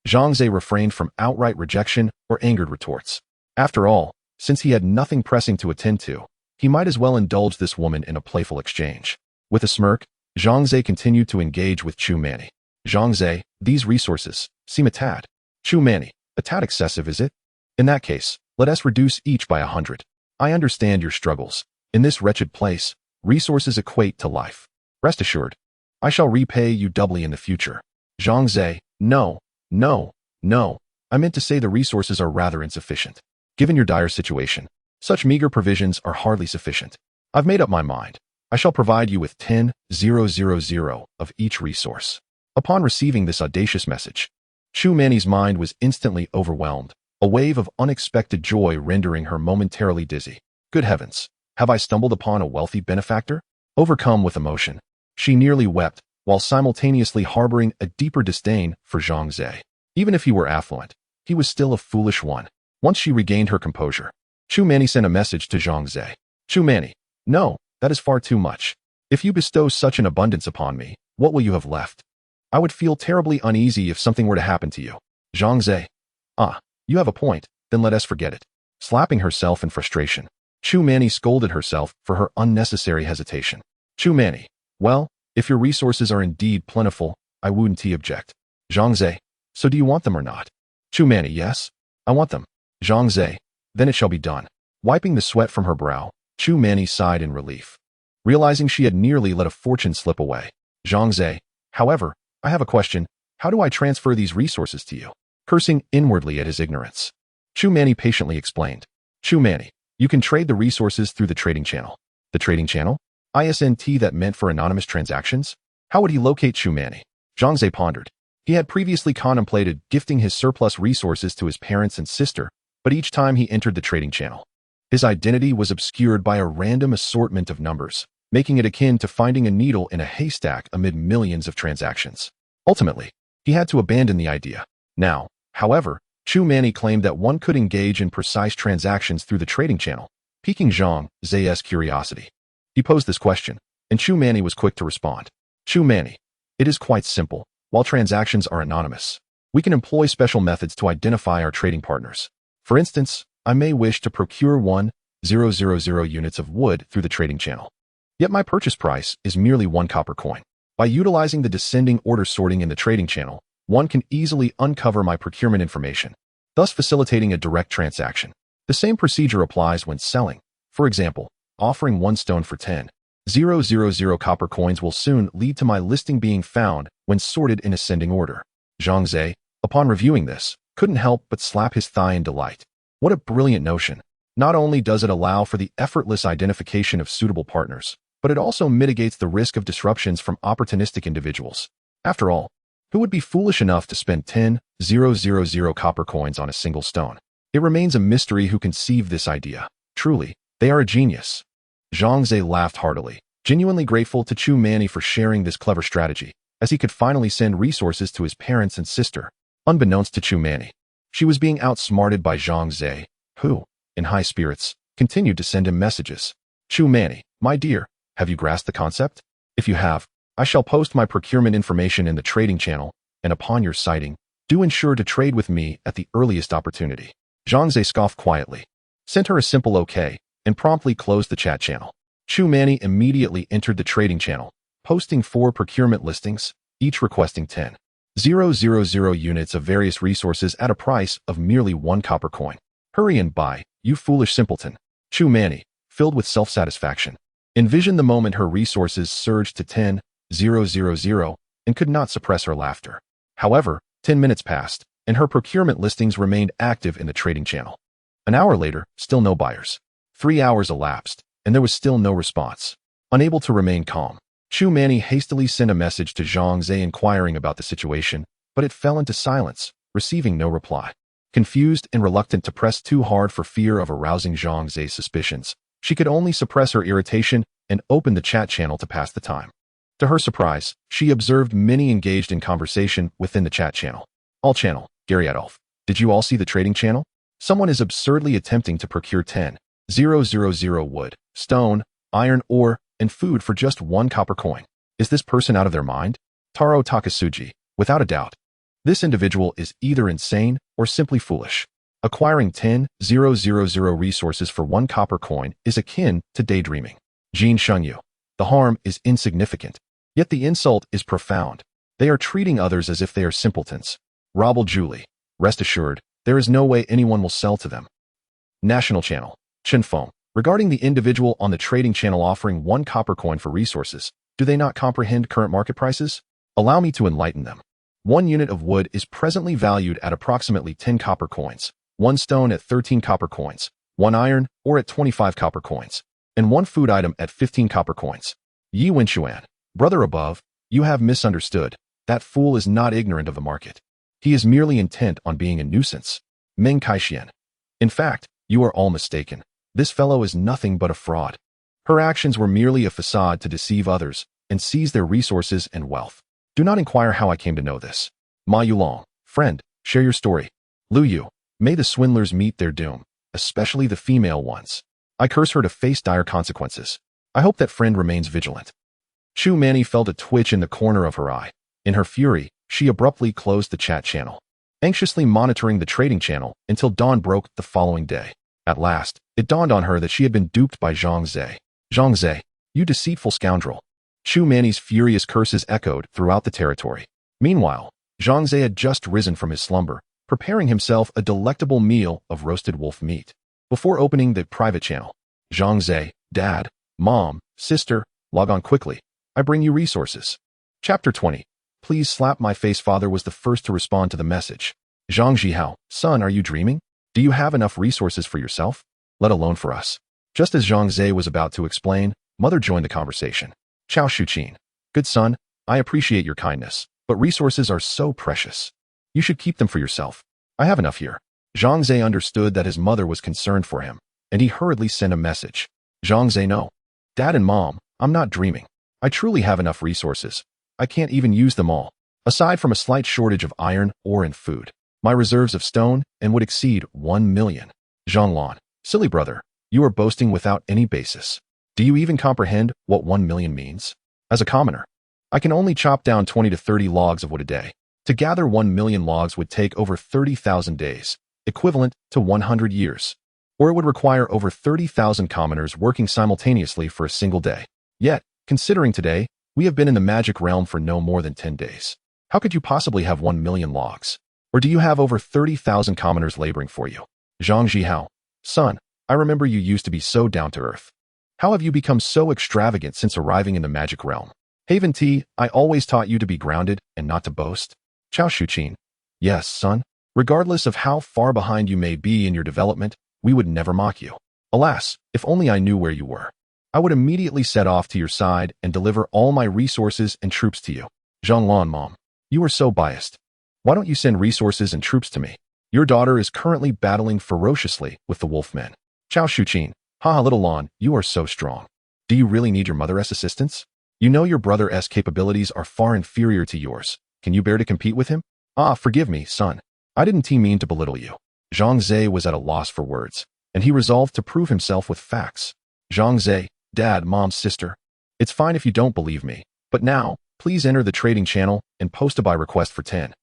Zhang Ze refrained from outright rejection or angered retorts. After all, since he had nothing pressing to attend to, he might as well indulge this woman in a playful exchange. With a smirk, Zhang Ze continued to engage with Chumani. Zhang Ze, these resources seem a tad. Chumani, a tad excessive, is it? In that case, let us reduce each by 100. I understand your struggles. In this wretched place, resources equate to life. Rest assured, I shall repay you doubly in the future. Zhang Ze, no. I meant to say the resources are rather insufficient. Given your dire situation, such meager provisions are hardly sufficient. I've made up my mind. I shall provide you with 10,000 of each resource. Upon receiving this audacious message, Chumani's mind was instantly overwhelmed, a wave of unexpected joy rendering her momentarily dizzy. Good heavens, have I stumbled upon a wealthy benefactor? Overcome with emotion, she nearly wept, while simultaneously harboring a deeper disdain for Zhang Ze. Even if he were affluent, he was still a foolish one. Once she regained her composure, Chumani sent a message to Zhang Ze. Chumani, no, that is far too much. If you bestow such an abundance upon me, what will you have left? I would feel terribly uneasy if something were to happen to you. Zhang Ze, you have a point, then let us forget it. Slapping herself in frustration, Chumani scolded herself for her unnecessary hesitation. Chumani, well, if your resources are indeed plentiful, I wouldn't object. Zhang Ze, so do you want them or not? Chumani, yes, I want them. Zhang Ze, then it shall be done. Wiping the sweat from her brow, Chumani sighed in relief, realizing she had nearly let a fortune slip away. Zhang Ze, however, I have a question. How do I transfer these resources to you? Cursing inwardly at his ignorance, Chumani patiently explained. Chumani, you can trade the resources through the trading channel. The trading channel? ISNT, that meant for anonymous transactions? How would he locate Chumani? Zhang Ze pondered. He had previously contemplated gifting his surplus resources to his parents and sister, but each time he entered the trading channel, his identity was obscured by a random assortment of numbers, making it akin to finding a needle in a haystack amid millions of transactions. Ultimately, he had to abandon the idea. Now, however, Chumani claimed that one could engage in precise transactions through the trading channel, piquing Zhang Ze's curiosity. He posed this question, and Chumani was quick to respond. Chumani, it is quite simple. While transactions are anonymous, we can employ special methods to identify our trading partners. For instance, I may wish to procure 1,000 units of wood through the trading channel. Yet my purchase price is merely 1 copper coin. By utilizing the descending order sorting in the trading channel, one can easily uncover my procurement information, thus facilitating a direct transaction. The same procedure applies when selling. For example, offering 1 stone for 10,000 copper coins will soon lead to my listing being found when sorted in ascending order. Zhang Ze, upon reviewing this, couldn't help but slap his thigh in delight. What a brilliant notion. Not only does it allow for the effortless identification of suitable partners, but it also mitigates the risk of disruptions from opportunistic individuals. After all, who would be foolish enough to spend 10,000 copper coins on a single stone? It remains a mystery who conceived this idea. Truly, they are a genius. Zhang Ze laughed heartily, genuinely grateful to Chumani for sharing this clever strategy, as he could finally send resources to his parents and sister. Unbeknownst to Chumani, she was being outsmarted by Zhang Ze, who, in high spirits, continued to send him messages. Chu Manny, my dear, have you grasped the concept? If you have, I shall post my procurement information in the trading channel, and upon your sighting, do ensure to trade with me at the earliest opportunity. Zhang Ze scoffed quietly, sent her a simple okay, and promptly closed the chat channel. Chu Manny immediately entered the trading channel, posting 4 procurement listings, each requesting 10,000 units of various resources at a price of merely 1 copper coin. Hurry and buy, you foolish simpleton. Chu Manny, filled with self-satisfaction, envisioned the moment her resources surged to 10,000 and could not suppress her laughter. However, 10 minutes passed, and her procurement listings remained active in the trading channel. An hour later, still no buyers. 3 hours elapsed, and there was still no response. Unable to remain calm, Chu Manny hastily sent a message to Zhang Ze inquiring about the situation, but it fell into silence, receiving no reply. Confused and reluctant to press too hard for fear of arousing Zhang Ze's suspicions, she could only suppress her irritation and open the chat channel to pass the time. To her surprise, she observed many engaged in conversation within the chat channel. All channel, Gary Adolf. Did you all see the trading channel? Someone is absurdly attempting to procure 10,000 wood, stone, iron ore, and food for just 1 copper coin. Is this person out of their mind? Taro Takasuji, without a doubt. This individual is either insane or simply foolish. Acquiring 10,000 resources for 1 copper coin is akin to daydreaming. Jin Shengyu. The harm is insignificant, yet the insult is profound. They are treating others as if they are simpletons. Robble Julie. Rest assured, there is no way anyone will sell to them. National Channel. Chinfeng. Regarding the individual on the trading channel offering 1 copper coin for resources, do they not comprehend current market prices? Allow me to enlighten them. 1 unit of wood is presently valued at approximately 10 copper coins, 1 stone at 13 copper coins, 1 iron ore at 25 copper coins, and 1 food item at 15 copper coins. Yi Wenxuan, brother above, you have misunderstood. That fool is not ignorant of the market. He is merely intent on being a nuisance. Meng Kaixian. In fact, you are all mistaken. This fellow is nothing but a fraud. Her actions were merely a facade to deceive others and seize their resources and wealth. Do not inquire how I came to know this. Ma Yulong, friend, share your story. Lu Yu, may the swindlers meet their doom, especially the female ones. I curse her to face dire consequences. I hope that friend remains vigilant. Chu Manny felt a twitch in the corner of her eye. In her fury, she abruptly closed the chat channel, anxiously monitoring the trading channel until dawn broke the following day. At last, it dawned on her that she had been duped by Zhang Ze. Zhang Ze, you deceitful scoundrel. Chu Manny's furious curses echoed throughout the territory. Meanwhile, Zhang Ze had just risen from his slumber, preparing himself a delectable meal of roasted wolf meat. Before opening the private channel, Zhang Ze, Dad, Mom, Sister, log on quickly. I bring you resources. Chapter 20. Please slap my face. Father was the first to respond to the message. Zhang Zhihao, son, are you dreaming? Do you have enough resources for yourself? Let alone for us. Just as Zhang Ze was about to explain, Mother joined the conversation. Chao Shuqin. Good son, I appreciate your kindness, but resources are so precious. You should keep them for yourself. I have enough here. Zhang Ze understood that his mother was concerned for him, and he hurriedly sent a message. Zhang Ze, no. Dad and Mom, I'm not dreaming. I truly have enough resources. I can't even use them all. Aside from a slight shortage of iron, ore, and food, my reserves of stone and would exceed 1 million. Zhang Lan, silly brother, you are boasting without any basis. Do you even comprehend what 1 million means? As a commoner, I can only chop down 20 to 30 logs of wood a day. To gather 1 million logs would take over 30,000 days, equivalent to 100 years. Or it would require over 30,000 commoners working simultaneously for a single day. Yet, considering today, we have been in the magic realm for no more than 10 days. How could you possibly have 1 million logs? Or do you have over 30,000 commoners laboring for you? Zhang Zhihao, son, I remember you used to be so down to earth. How have you become so extravagant since arriving in the magic realm? Haven T, I always taught you to be grounded and not to boast. Chao Shuqin, yes, son. Regardless of how far behind you may be in your development, we would never mock you. Alas, if only I knew where you were. I would immediately set off to your side and deliver all my resources and troops to you. Zhang Lan, Mom, you are so biased. Why don't you send resources and troops to me? Your daughter is currently battling ferociously with the wolfmen. Chao Shuqin, haha, little Lan, you are so strong. Do you really need your mother's assistance? You know your brother's capabilities are far inferior to yours. Can you bear to compete with him? Ah, forgive me, son. I didn't mean to belittle you. Zhang Ze was at a loss for words. and he resolved to prove himself with facts. Zhang Ze, Dad, Mom's sister. It's fine if you don't believe me, but now, please enter the trading channel and post a buy request for 10,000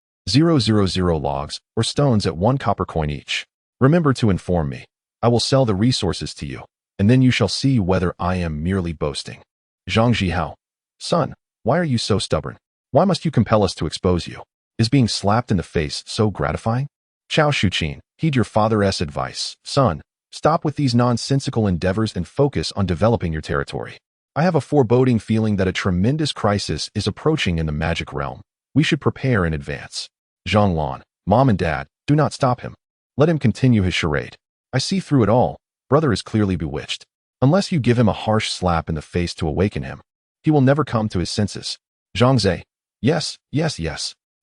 logs or stones at 1 copper coin each. Remember to inform me. I will sell the resources to you, and then you shall see whether I am merely boasting. Zhang Zihao. Son, why are you so stubborn? Why must you compel us to expose you? Is being slapped in the face so gratifying? Chao Shuqin, heed your father's advice. Son, stop with these nonsensical endeavors and focus on developing your territory. I have a foreboding feeling that a tremendous crisis is approaching in the magic realm. We should prepare in advance. Zhang Lan, Mom and Dad, do not stop him. Let him continue his charade. I see through it all. Brother is clearly bewitched. Unless you give him a harsh slap in the face to awaken him, he will never come to his senses. Zhang Ze, yes.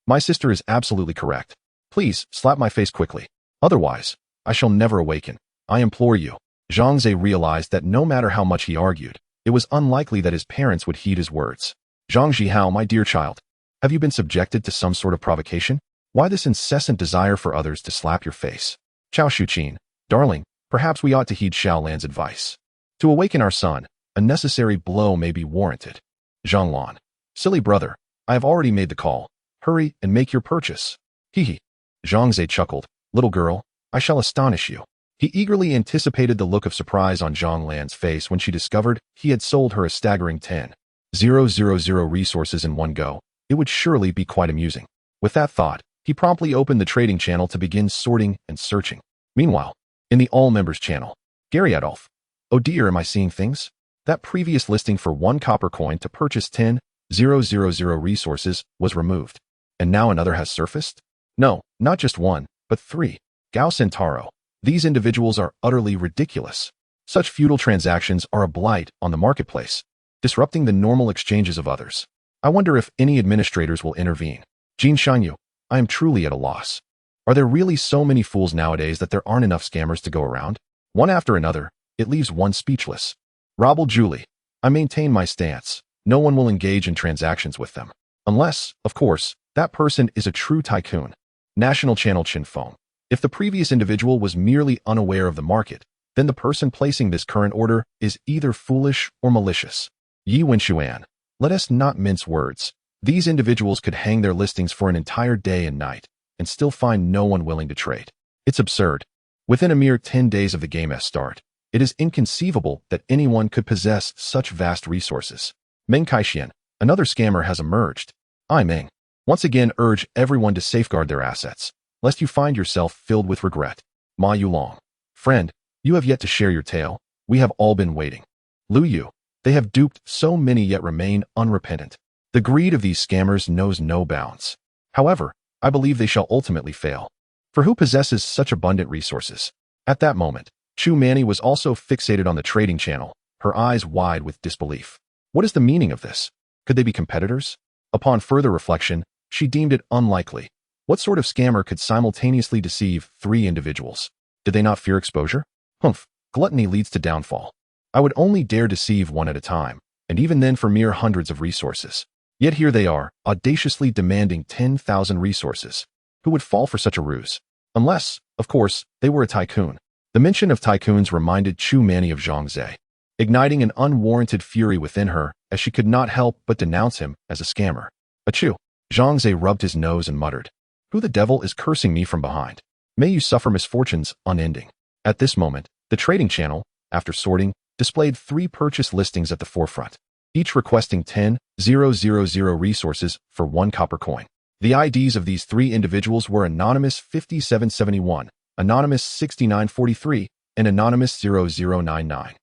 My sister is absolutely correct. Please, slap my face quickly. Otherwise, I shall never awaken. I implore you. Zhang Ze realized that no matter how much he argued, it was unlikely that his parents would heed his words. Zhang Zihao, my dear child, have you been subjected to some sort of provocation? Why this incessant desire for others to slap your face? Chao Shuqin, darling, perhaps we ought to heed Xiaolan's advice. To awaken our son, a necessary blow may be warranted. Zhang Lan, silly brother, I have already made the call. Hurry and make your purchase. Hee. Zhang Ze chuckled. Little girl, I shall astonish you. He eagerly anticipated the look of surprise on Zhang Lan's face when she discovered he had sold her a staggering 10,000 resources in one go. It would surely be quite amusing. With that thought, he promptly opened the trading channel to begin sorting and searching. Meanwhile, in the All Members channel, Gary Adolf. Oh dear, am I seeing things? That previous listing for 1 copper coin to purchase 10,000 resources was removed. And now another has surfaced? No, not just one, but 3. Gao Centauro. These individuals are utterly ridiculous. Such feudal transactions are a blight on the marketplace, disrupting the normal exchanges of others. I wonder if any administrators will intervene. Jin Shanyu, I am truly at a loss. Are there really so many fools nowadays that there aren't enough scammers to go around? One after another, it leaves one speechless. Robble Julie, I maintain my stance. No one will engage in transactions with them. Unless, of course, that person is a true tycoon. National Channel Chinfeng. If the previous individual was merely unaware of the market, then the person placing this current order is either foolish or malicious. Yi Wenshuan, let us not mince words. These individuals could hang their listings for an entire day and night, and still find no one willing to trade. It's absurd. Within a mere 10 days of the game's start, it is inconceivable that anyone could possess such vast resources. Meng Kaixian, another scammer has emerged. I, Meng, once again urge everyone to safeguard their assets, lest you find yourself filled with regret. Ma Yulong, friend, you have yet to share your tale. We have all been waiting. Lu Yu, they have duped so many yet remain unrepentant. The greed of these scammers knows no bounds. However, I believe they shall ultimately fail. For who possesses such abundant resources? At that moment, Chu Manny was also fixated on the trading channel, her eyes wide with disbelief. What is the meaning of this? Could they be competitors? Upon further reflection, she deemed it unlikely. What sort of scammer could simultaneously deceive 3 individuals? Did they not fear exposure? Humph, gluttony leads to downfall. I would only dare deceive one at a time, and even then for mere hundreds of resources. Yet here they are, audaciously demanding 10,000 resources. Who would fall for such a ruse? Unless, of course, they were a tycoon. The mention of tycoons reminded Chu Manny of Zhang Ze, igniting an unwarranted fury within her as she could not help but denounce him as a scammer. Achoo! Zhang Ze rubbed his nose and muttered, "Who the devil is cursing me from behind? May you suffer misfortunes unending." At this moment, the trading channel, after sorting, displayed 3 purchase listings at the forefront, each requesting 10,000 resources for 1 copper coin. The IDs of these 3 individuals were Anonymous 5771, Anonymous 6943, and Anonymous 0099.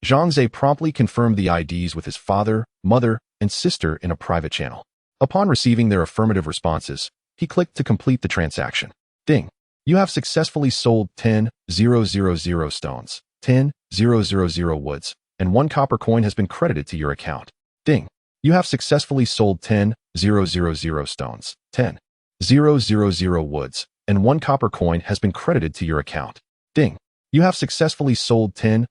Zhang Ze promptly confirmed the IDs with his father, mother, and sister in a private channel. Upon receiving their affirmative responses, he clicked to complete the transaction. Ding! You have successfully sold 10,000 stones, 10,000 woods, and 1 copper coin has been credited to your account. Ding! You have successfully sold 10,000 stones, 10,000 woods, and 1 copper coin has been credited to your account. Ding! You have successfully sold 10,000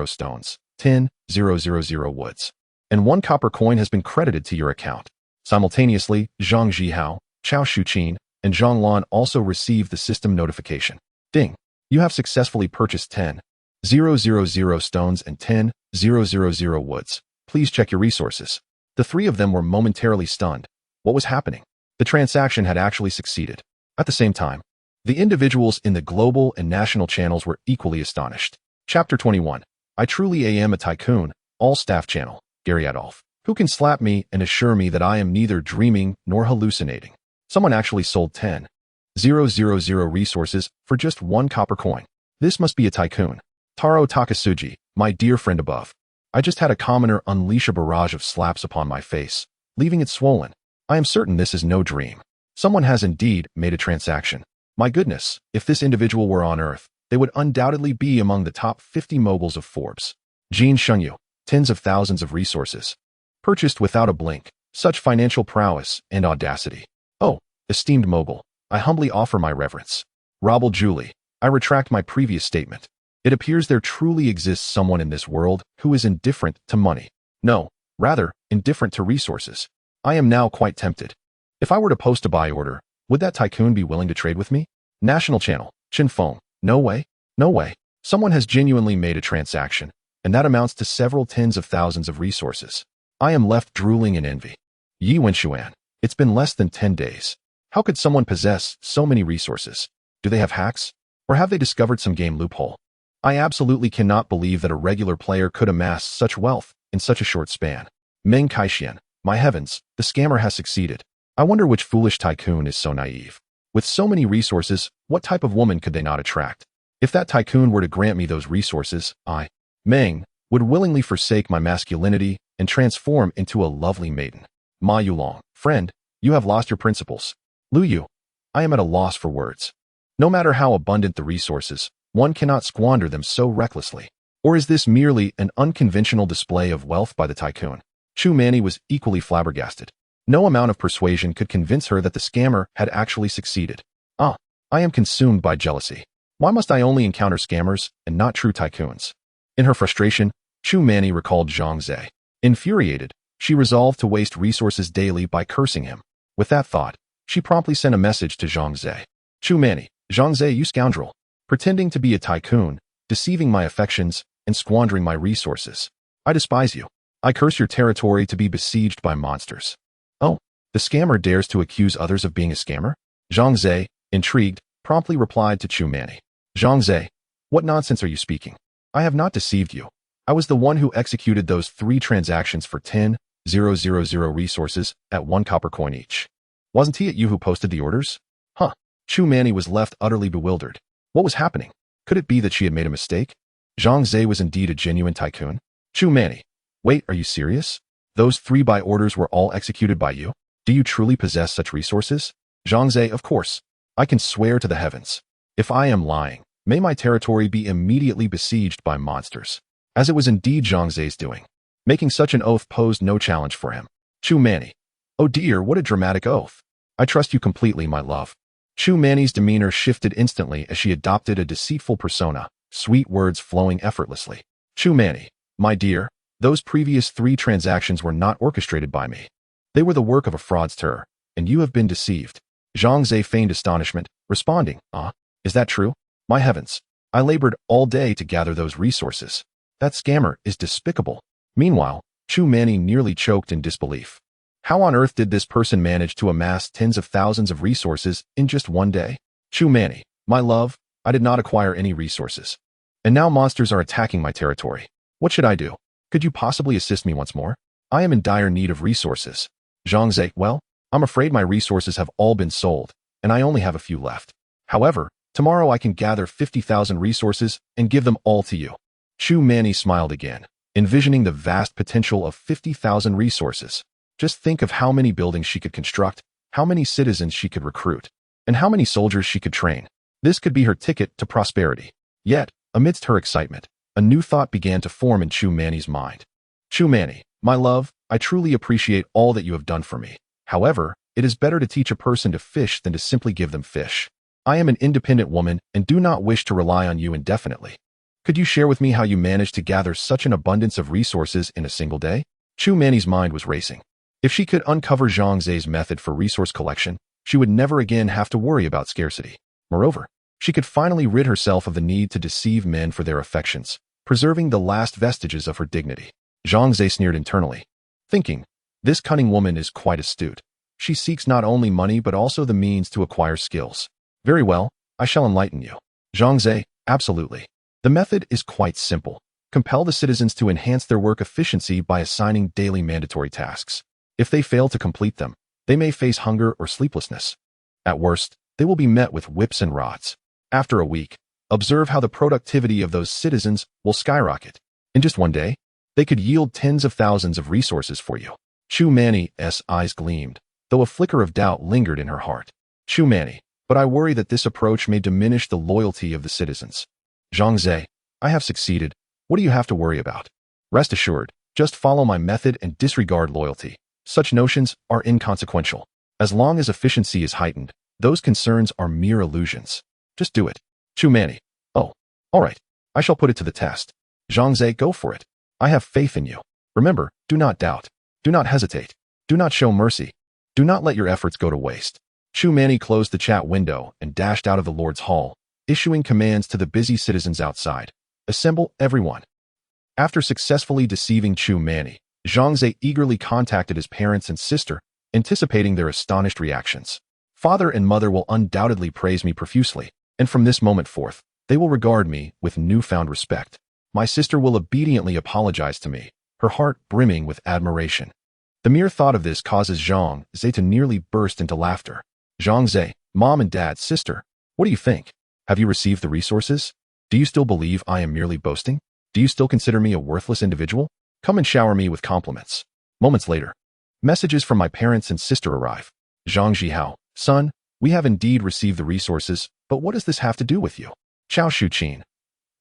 stones, 10,000 woods, and 1 copper coin has been credited to your account. Simultaneously, Zhang Zihao, Chao Shuqin, and Zhang Lan also received the system notification. Ding! You have successfully purchased 10,000 stones and 10,000 woods. Please check your resources. The three of them were momentarily stunned. What was happening? The transaction had actually succeeded. At the same time, the individuals in the global and national channels were equally astonished. Chapter 21. I truly am a tycoon. All staff channel. Gary Adolph. Who can slap me and assure me that I am neither dreaming nor hallucinating? Someone actually sold 10,000 resources for just 1 copper coin. This must be a tycoon. Taro Takasuji, my dear friend above. I just had a commoner unleash a barrage of slaps upon my face, leaving it swollen. I am certain this is no dream. Someone has indeed made a transaction. My goodness, if this individual were on Earth, they would undoubtedly be among the top 50 moguls of Forbes. Jin Shengyu, tens of thousands of resources. Purchased without a blink, such financial prowess and audacity. Oh, esteemed mogul, I humbly offer my reverence. Robble Julie, I retract my previous statement. It appears there truly exists someone in this world who is indifferent to money. No, rather, indifferent to resources. I am now quite tempted. If I were to post a buy order, would that tycoon be willing to trade with me? National channel, Chin Feng. No way. No way. Someone has genuinely made a transaction, and that amounts to several tens of thousands of resources. I am left drooling in envy. Yi Wenshuan, it's been less than 10 days. How could someone possess so many resources? Do they have hacks? Or have they discovered some game loophole? I absolutely cannot believe that a regular player could amass such wealth in such a short span. Meng Kaixian, my heavens, the scammer has succeeded. I wonder which foolish tycoon is so naive. With so many resources, what type of woman could they not attract? If that tycoon were to grant me those resources, I, Meng, would willingly forsake my masculinity and transform into a lovely maiden. Ma Yulong, friend, you have lost your principles. Lu Yu, I am at a loss for words. No matter how abundant the resources, one cannot squander them so recklessly. Or is this merely an unconventional display of wealth by the tycoon? Chu Manny was equally flabbergasted. No amount of persuasion could convince her that the scammer had actually succeeded. I am consumed by jealousy. Why must I only encounter scammers and not true tycoons? In her frustration, Chu Manny recalled Zhang Ze. Infuriated, she resolved to waste resources daily by cursing him. With that thought, she promptly sent a message to Zhang Ze. Chu Manny, Zhang Ze, you scoundrel. Pretending to be a tycoon, deceiving my affections, and squandering my resources. I despise you. I curse your territory to be besieged by monsters. Oh, the scammer dares to accuse others of being a scammer? Zhang Ze, intrigued, promptly replied to Chu Manny. Zhang Ze, what nonsense are you speaking? I have not deceived you. I was the one who executed those 3 transactions for 10,000 resources at 1 copper coin each. Wasn't it you who posted the orders? Huh. Chu Manny was left utterly bewildered. What was happening? Could it be that she had made a mistake? Zhang Ze was indeed a genuine tycoon? Chu Manny, wait, are you serious? Those 3 buy orders were all executed by you? Do you truly possess such resources? Zhang Ze, of course. I can swear to the heavens. If I am lying, may my territory be immediately besieged by monsters. As it was indeed Zhang Ze's doing. Making such an oath posed no challenge for him. Chu Manny. Oh dear, what a dramatic oath. I trust you completely, my love. Chu Manny's demeanor shifted instantly as she adopted a deceitful persona, sweet words flowing effortlessly. Chu Manny, my dear, those previous 3 transactions were not orchestrated by me. They were the work of a fraudster, and you have been deceived. Zhang Ze feigned astonishment, responding, is that true? My heavens, I labored all day to gather those resources. That scammer is despicable. Meanwhile, Chu Manny nearly choked in disbelief. How on earth did this person manage to amass tens of thousands of resources in just 1 day? Chu Manny, my love, I did not acquire any resources. And now monsters are attacking my territory. What should I do? Could you possibly assist me once more? I am in dire need of resources. Zhang Ze, well, I'm afraid my resources have all been sold, and I only have a few left. However, tomorrow I can gather 50,000 resources and give them all to you. Chu Manny smiled again, envisioning the vast potential of 50,000 resources. Just think of how many buildings she could construct, how many citizens she could recruit, and how many soldiers she could train. This could be her ticket to prosperity. Yet, amidst her excitement, a new thought began to form in Chu Manny's mind. Chu Manny, my love, I truly appreciate all that you have done for me. However, it is better to teach a person to fish than to simply give them fish. I am an independent woman and do not wish to rely on you indefinitely. Could you share with me how you managed to gather such an abundance of resources in a single day? Chu Manny's mind was racing. If she could uncover Zhang Ze's method for resource collection, she would never again have to worry about scarcity. Moreover, She could finally rid herself of the need to deceive men for their affections, preserving the last vestiges of her dignity. Zhang Ze sneered internally, thinking, this cunning woman is quite astute. She seeks not only money but also the means to acquire skills. Very well, I shall enlighten you. Zhang Ze, absolutely. The method is quite simple. Compel the citizens to enhance their work efficiency by assigning daily mandatory tasks. If they fail to complete them, they may face hunger or sleeplessness. At worst, they will be met with whips and rods. After a week, observe how the productivity of those citizens will skyrocket. In just one day, they could yield tens of thousands of resources for you. Chu Mani's eyes gleamed, though a flicker of doubt lingered in her heart. Chu Mani, but I worry that this approach may diminish the loyalty of the citizens. Zhang Ze, I have succeeded. What do you have to worry about? Rest assured, just follow my method and disregard loyalty. Such notions are inconsequential. As long as efficiency is heightened, those concerns are mere illusions. Just do it. Chu Mani. Oh, all right. I shall put it to the test. Zhang Ze, go for it. I have faith in you. Remember, do not doubt. Do not hesitate. Do not show mercy. Do not let your efforts go to waste. Chu Mani closed the chat window and dashed out of the Lord's Hall, issuing commands to the busy citizens outside. Assemble everyone. After successfully deceiving Chu Mani, Zhang Ze eagerly contacted his parents and sister, anticipating their astonished reactions. Father and mother will undoubtedly praise me profusely, and from this moment forth, they will regard me with newfound respect. My sister will obediently apologize to me, her heart brimming with admiration. The mere thought of this causes Zhang Ze to nearly burst into laughter. Zhang Ze, Mom and Dad, sister, what do you think? Have you received the resources? Do you still believe I am merely boasting? Do you still consider me a worthless individual? Come and shower me with compliments. Moments later, messages from my parents and sister arrive. Zhang Zhihao, son, we have indeed received the resources, but what does this have to do with you? Chao Shuqin,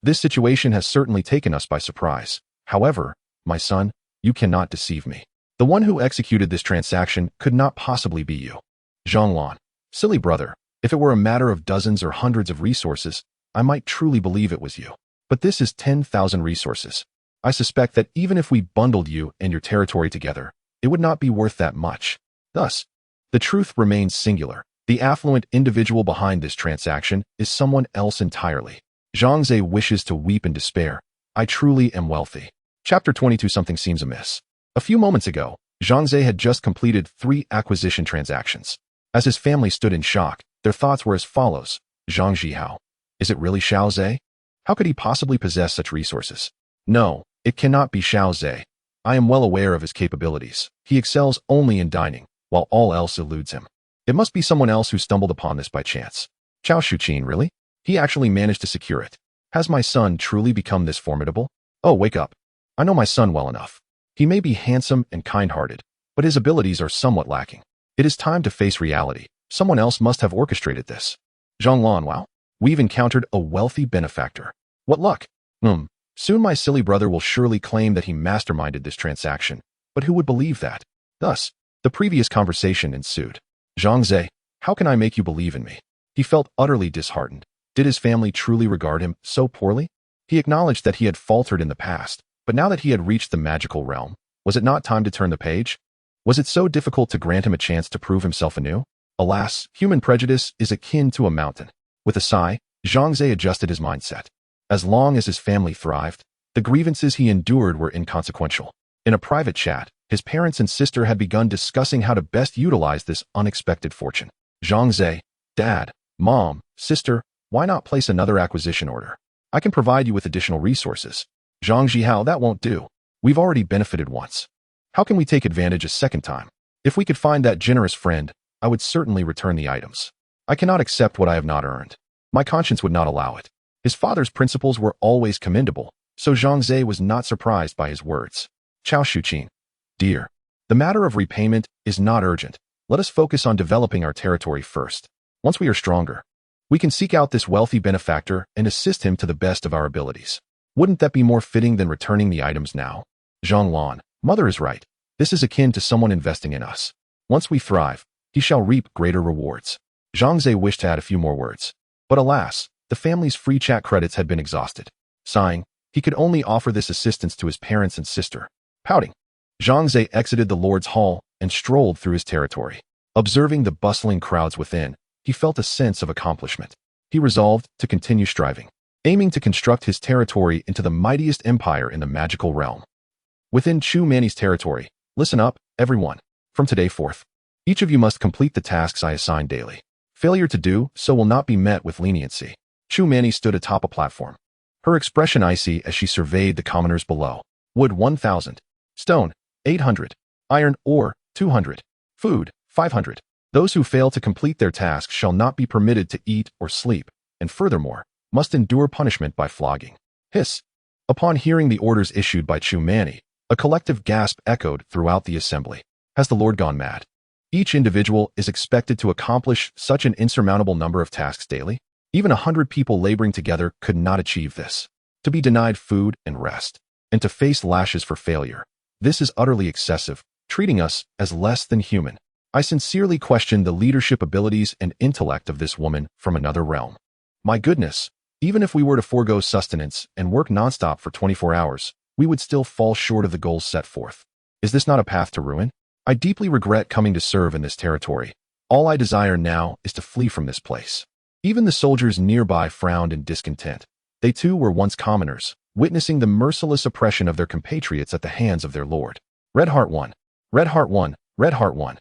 this situation has certainly taken us by surprise. However, my son, you cannot deceive me. The one who executed this transaction could not possibly be you. Zhang Lan, silly brother, if it were a matter of dozens or hundreds of resources, I might truly believe it was you. But this is 10,000 resources. I suspect that even if we bundled you and your territory together, it would not be worth that much. Thus, the truth remains singular. The affluent individual behind this transaction is someone else entirely. Zhang Ze wishes to weep in despair. I truly am wealthy. Chapter 22. Something seems amiss. A few moments ago, Zhang Ze had just completed 3 acquisition transactions. As his family stood in shock, their thoughts were as follows. Zhang Zhihao. Is it really Xiao Ze? How could he possibly possess such resources? No, it cannot be Xiao Ze. I am well aware of his capabilities. He excels only in dining, while all else eludes him. It must be someone else who stumbled upon this by chance. Chao Shuqin, really? He actually managed to secure it. Has my son truly become this formidable? Oh, wake up. I know my son well enough. He may be handsome and kind-hearted, but his abilities are somewhat lacking. It is time to face reality. Someone else must have orchestrated this. Zhang Lan, wow. We've encountered a wealthy benefactor. What luck? Soon my silly brother will surely claim that he masterminded this transaction, but who would believe that? Thus, the previous conversation ensued. Zhang Ze, how can I make you believe in me? He felt utterly disheartened. Did his family truly regard him so poorly? He acknowledged that he had faltered in the past, but now that he had reached the magical realm, was it not time to turn the page? Was it so difficult to grant him a chance to prove himself anew? Alas, human prejudice is akin to a mountain. With a sigh, Zhang Ze adjusted his mindset. As long as his family thrived, the grievances he endured were inconsequential. In a private chat, his parents and sister had begun discussing how to best utilize this unexpected fortune. Zhang Ze, Dad, Mom, sister, why not place another acquisition order? I can provide you with additional resources. Zhang Zhihao, that won't do. We've already benefited once. How can we take advantage a second time? If we could find that generous friend, I would certainly return the items. I cannot accept what I have not earned. My conscience would not allow it. His father's principles were always commendable, so Zhang Ze was not surprised by his words. Chao Shuqin, dear, the matter of repayment is not urgent. Let us focus on developing our territory first. Once we are stronger, we can seek out this wealthy benefactor and assist him to the best of our abilities. Wouldn't that be more fitting than returning the items now? Zhang Lan, mother is right. This is akin to someone investing in us. Once we thrive, he shall reap greater rewards. Zhang Ze wished to add a few more words. But alas, the family's free chat credits had been exhausted. Sighing, he could only offer this assistance to his parents and sister. Pouting, Zhang Ze exited the Lord's Hall and strolled through his territory. Observing the bustling crowds within, he felt a sense of accomplishment. he resolved to continue striving, aiming to construct his territory into the mightiest empire in the magical realm. Within Chu Mani's territory, listen up, everyone. From today forth, each of you must complete the tasks I assign daily. Failure to do so will not be met with leniency. Chu Mani stood atop a platform, her expression icy as she surveyed the commoners below. Wood 1,000, stone 800, iron ore 200, food 500. Those who fail to complete their tasks shall not be permitted to eat or sleep, and furthermore, must endure punishment by flogging. Hiss. Upon hearing the orders issued by Chu Mani, a collective gasp echoed throughout the assembly. Has the Lord gone mad? Each individual is expected to accomplish such an insurmountable number of tasks daily? Even 100 people laboring together could not achieve this. To be denied food and rest, and to face lashes for failure. This is utterly excessive, treating us as less than human. I sincerely question the leadership abilities and intellect of this woman from another realm. My goodness, even if we were to forego sustenance and work nonstop for 24 hours, we would still fall short of the goals set forth. Is this not a path to ruin? I deeply regret coming to serve in this territory. All I desire now is to flee from this place. Even the soldiers nearby frowned in discontent. They too were once commoners, witnessing the merciless oppression of their compatriots at the hands of their lord. Red Heart 1. Red Heart 1. Red Heart 1.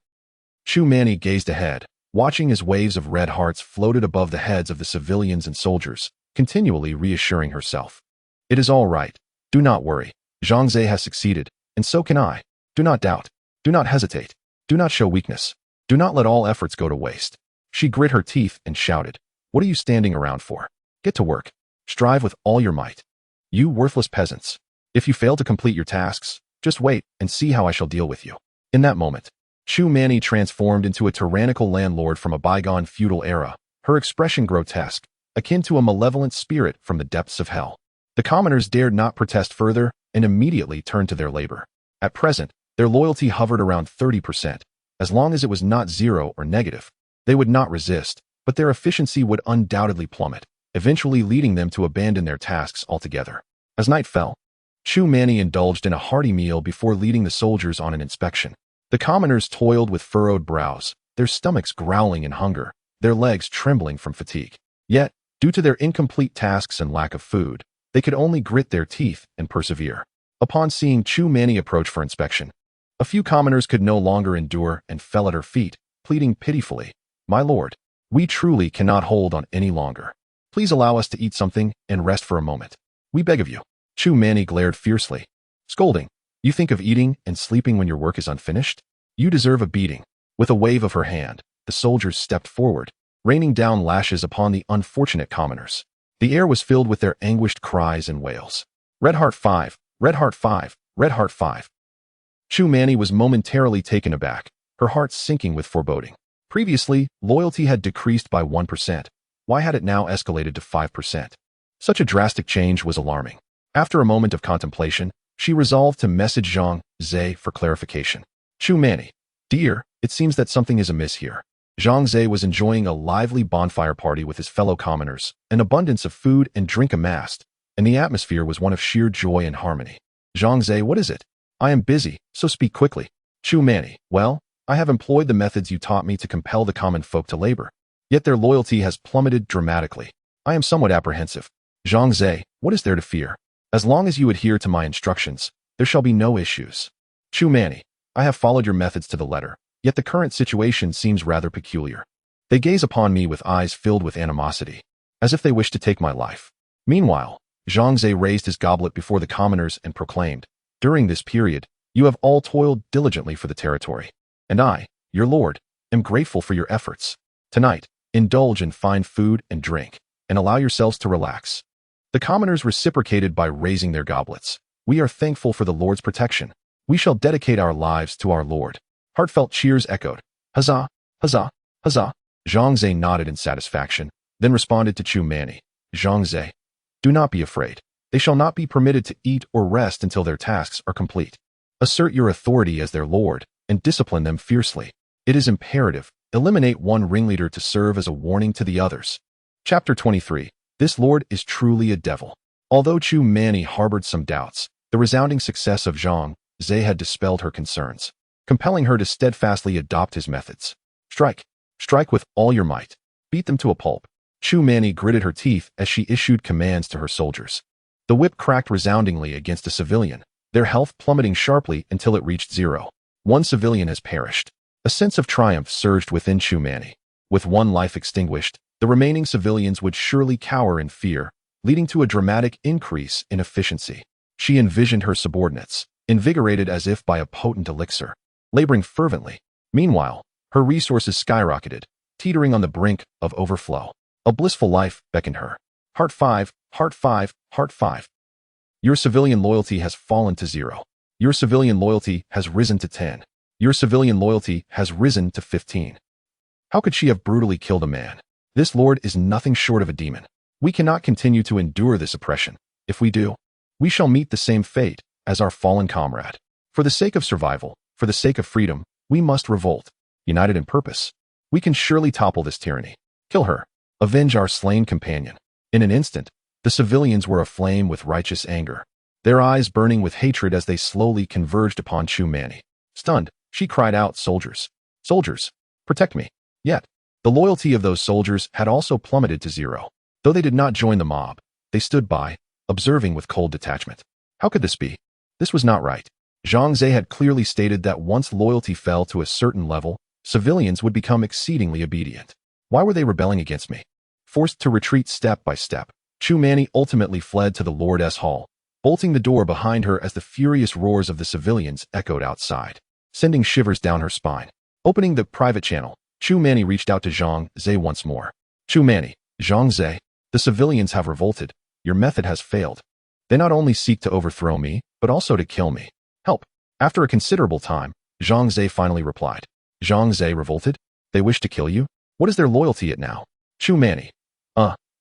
Chu Mani gazed ahead, watching as waves of red hearts floated above the heads of the civilians and soldiers, continually reassuring herself. It is all right. Do not worry. Zhang Ze has succeeded, and so can I. Do not doubt. Do not hesitate. Do not show weakness. Do not let all efforts go to waste. She grit her teeth and shouted, What are you standing around for? Get to work. Strive with all your might. You worthless peasants. If you fail to complete your tasks, just wait and see how I shall deal with you. In that moment, Chu Mani transformed into a tyrannical landlord from a bygone feudal era, her expression grotesque, akin to a malevolent spirit from the depths of hell. The commoners dared not protest further and immediately turned to their labor. At present, their loyalty hovered around 30%. As long as it was not zero or negative, they would not resist, but their efficiency would undoubtedly plummet, eventually leading them to abandon their tasks altogether. As night fell, Chu Mani indulged in a hearty meal before leading the soldiers on an inspection. The commoners toiled with furrowed brows, their stomachs growling in hunger, their legs trembling from fatigue. Yet, due to their incomplete tasks and lack of food, they could only grit their teeth and persevere. Upon seeing Chu Mani approach for inspection, a few commoners could no longer endure and fell at her feet, pleading pitifully, My lord, we truly cannot hold on any longer. Please allow us to eat something and rest for a moment. We beg of you. Chu Mani glared fiercely, scolding, You think of eating and sleeping when your work is unfinished? You deserve a beating. With a wave of her hand, the soldiers stepped forward, raining down lashes upon the unfortunate commoners. The air was filled with their anguished cries and wails. Red Heart 5, Red Heart 5, Red Heart 5. Chu Mani was momentarily taken aback, her heart sinking with foreboding. Previously, loyalty had decreased by 1%. Why had it now escalated to 5%? Such a drastic change was alarming. After a moment of contemplation, she resolved to message Zhang Ze for clarification. Chu Mani, dear, it seems that something is amiss here. Zhang Ze was enjoying a lively bonfire party with his fellow commoners, an abundance of food and drink amassed, and the atmosphere was one of sheer joy and harmony. Zhang Ze, what is it? I am busy, so speak quickly. Chu Mani, well, I have employed the methods you taught me to compel the common folk to labor. Yet their loyalty has plummeted dramatically. I am somewhat apprehensive. Zhang Ze, what is there to fear? As long as you adhere to my instructions, there shall be no issues. Chu Mani, I have followed your methods to the letter, yet the current situation seems rather peculiar. They gaze upon me with eyes filled with animosity, as if they wish to take my life. Meanwhile, Zhang Ze raised his goblet before the commoners and proclaimed, During this period, you have all toiled diligently for the territory, and I, your lord, am grateful for your efforts. Tonight, indulge in fine food and drink, and allow yourselves to relax. The commoners reciprocated by raising their goblets. We are thankful for the Lord's protection. We shall dedicate our lives to our Lord. Heartfelt cheers echoed. Huzzah! Huzzah! Huzzah! Zhang Ze nodded in satisfaction, then responded to Chu Mani. Zhang Ze, do not be afraid. They shall not be permitted to eat or rest until their tasks are complete. Assert your authority as their lord, and discipline them fiercely. It is imperative. Eliminate one ringleader to serve as a warning to the others. Chapter 23. This lord is truly a devil. Although Chu Mani harbored some doubts, the resounding success of Zhang Ze had dispelled her concerns, compelling her to steadfastly adopt his methods. Strike. Strike with all your might. Beat them to a pulp. Chu Mani gritted her teeth as she issued commands to her soldiers. The whip cracked resoundingly against a civilian, their health plummeting sharply until it reached 0. One civilian has perished. A sense of triumph surged within Chu Mani. With one life extinguished, the remaining civilians would surely cower in fear, leading to a dramatic increase in efficiency. She envisioned her subordinates, invigorated as if by a potent elixir, laboring fervently. Meanwhile, her resources skyrocketed, teetering on the brink of overflow. A blissful life beckoned her. Heart 5, Heart 5, Heart 5. Your civilian loyalty has fallen to 0. Your civilian loyalty has risen to 10. Your civilian loyalty has risen to 15. How could she have brutally killed a man? This lord is nothing short of a demon. We cannot continue to endure this oppression. If we do, we shall meet the same fate as our fallen comrade. For the sake of survival, for the sake of freedom, we must revolt. United in purpose, we can surely topple this tyranny. Kill her. Avenge our slain companion. In an instant, the civilians were aflame with righteous anger, their eyes burning with hatred as they slowly converged upon Chu Mani. Stunned, she cried out, "Soldiers! Soldiers! Protect me!" Yet, the loyalty of those soldiers had also plummeted to 0. Though they did not join the mob, they stood by, observing with cold detachment. How could this be? This was not right. Zhang Ze had clearly stated that once loyalty fell to a certain level, civilians would become exceedingly obedient. Why were they rebelling against me? Forced to retreat step by step, Chu Mani ultimately fled to the Lord's hall, bolting the door behind her as the furious roars of the civilians echoed outside, sending shivers down her spine. Opening the private channel, Chu Mani reached out to Zhang Ze once more. Chu Mani, Zhang Ze, the civilians have revolted. Your method has failed. They not only seek to overthrow me, but also to kill me. Help. After a considerable time, Zhang Ze finally replied. Zhang Ze revolted? They wish to kill you? What is their loyalty at now? Chu Mani.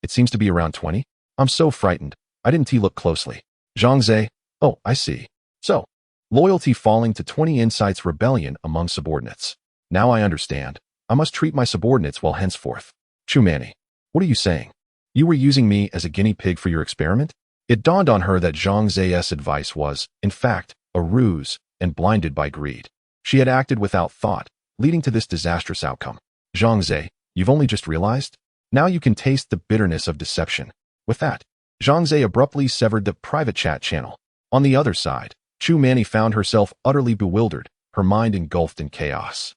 It seems to be around 20. I'm so frightened. I didn't look closely. Zhang Ze. Oh, I see. So, loyalty falling to 20 incites rebellion among subordinates. Now I understand. I must treat my subordinates well henceforth. Chu Mani. What are you saying? You were using me as a guinea pig for your experiment? It dawned on her that Zhang Ze's advice was, in fact, a ruse, and blinded by greed. She had acted without thought, leading to this disastrous outcome. Zhang Ze, you've only just realized? Now you can taste the bitterness of deception. With that, Zhang Ze abruptly severed the private chat channel. On the other side, Chu Mani found herself utterly bewildered, her mind engulfed in chaos,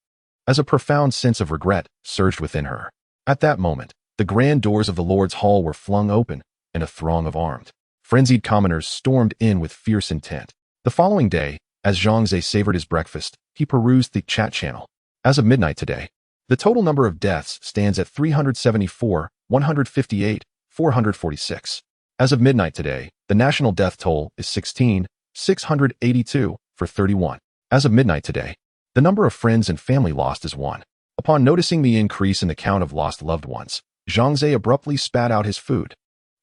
as a profound sense of regret surged within her. At that moment, the grand doors of the Lord's hall were flung open, and a throng of armed, frenzied commoners stormed in with fierce intent. The following day, as Zhang Ze savored his breakfast, he perused the chat channel. As of midnight today, the total number of deaths stands at 374, 158, 446. As of midnight today, the national death toll is 16, 682, for 31. As of midnight today, the number of friends and family lost is 1. Upon noticing the increase in the count of lost loved ones, Zhang Ze abruptly spat out his food.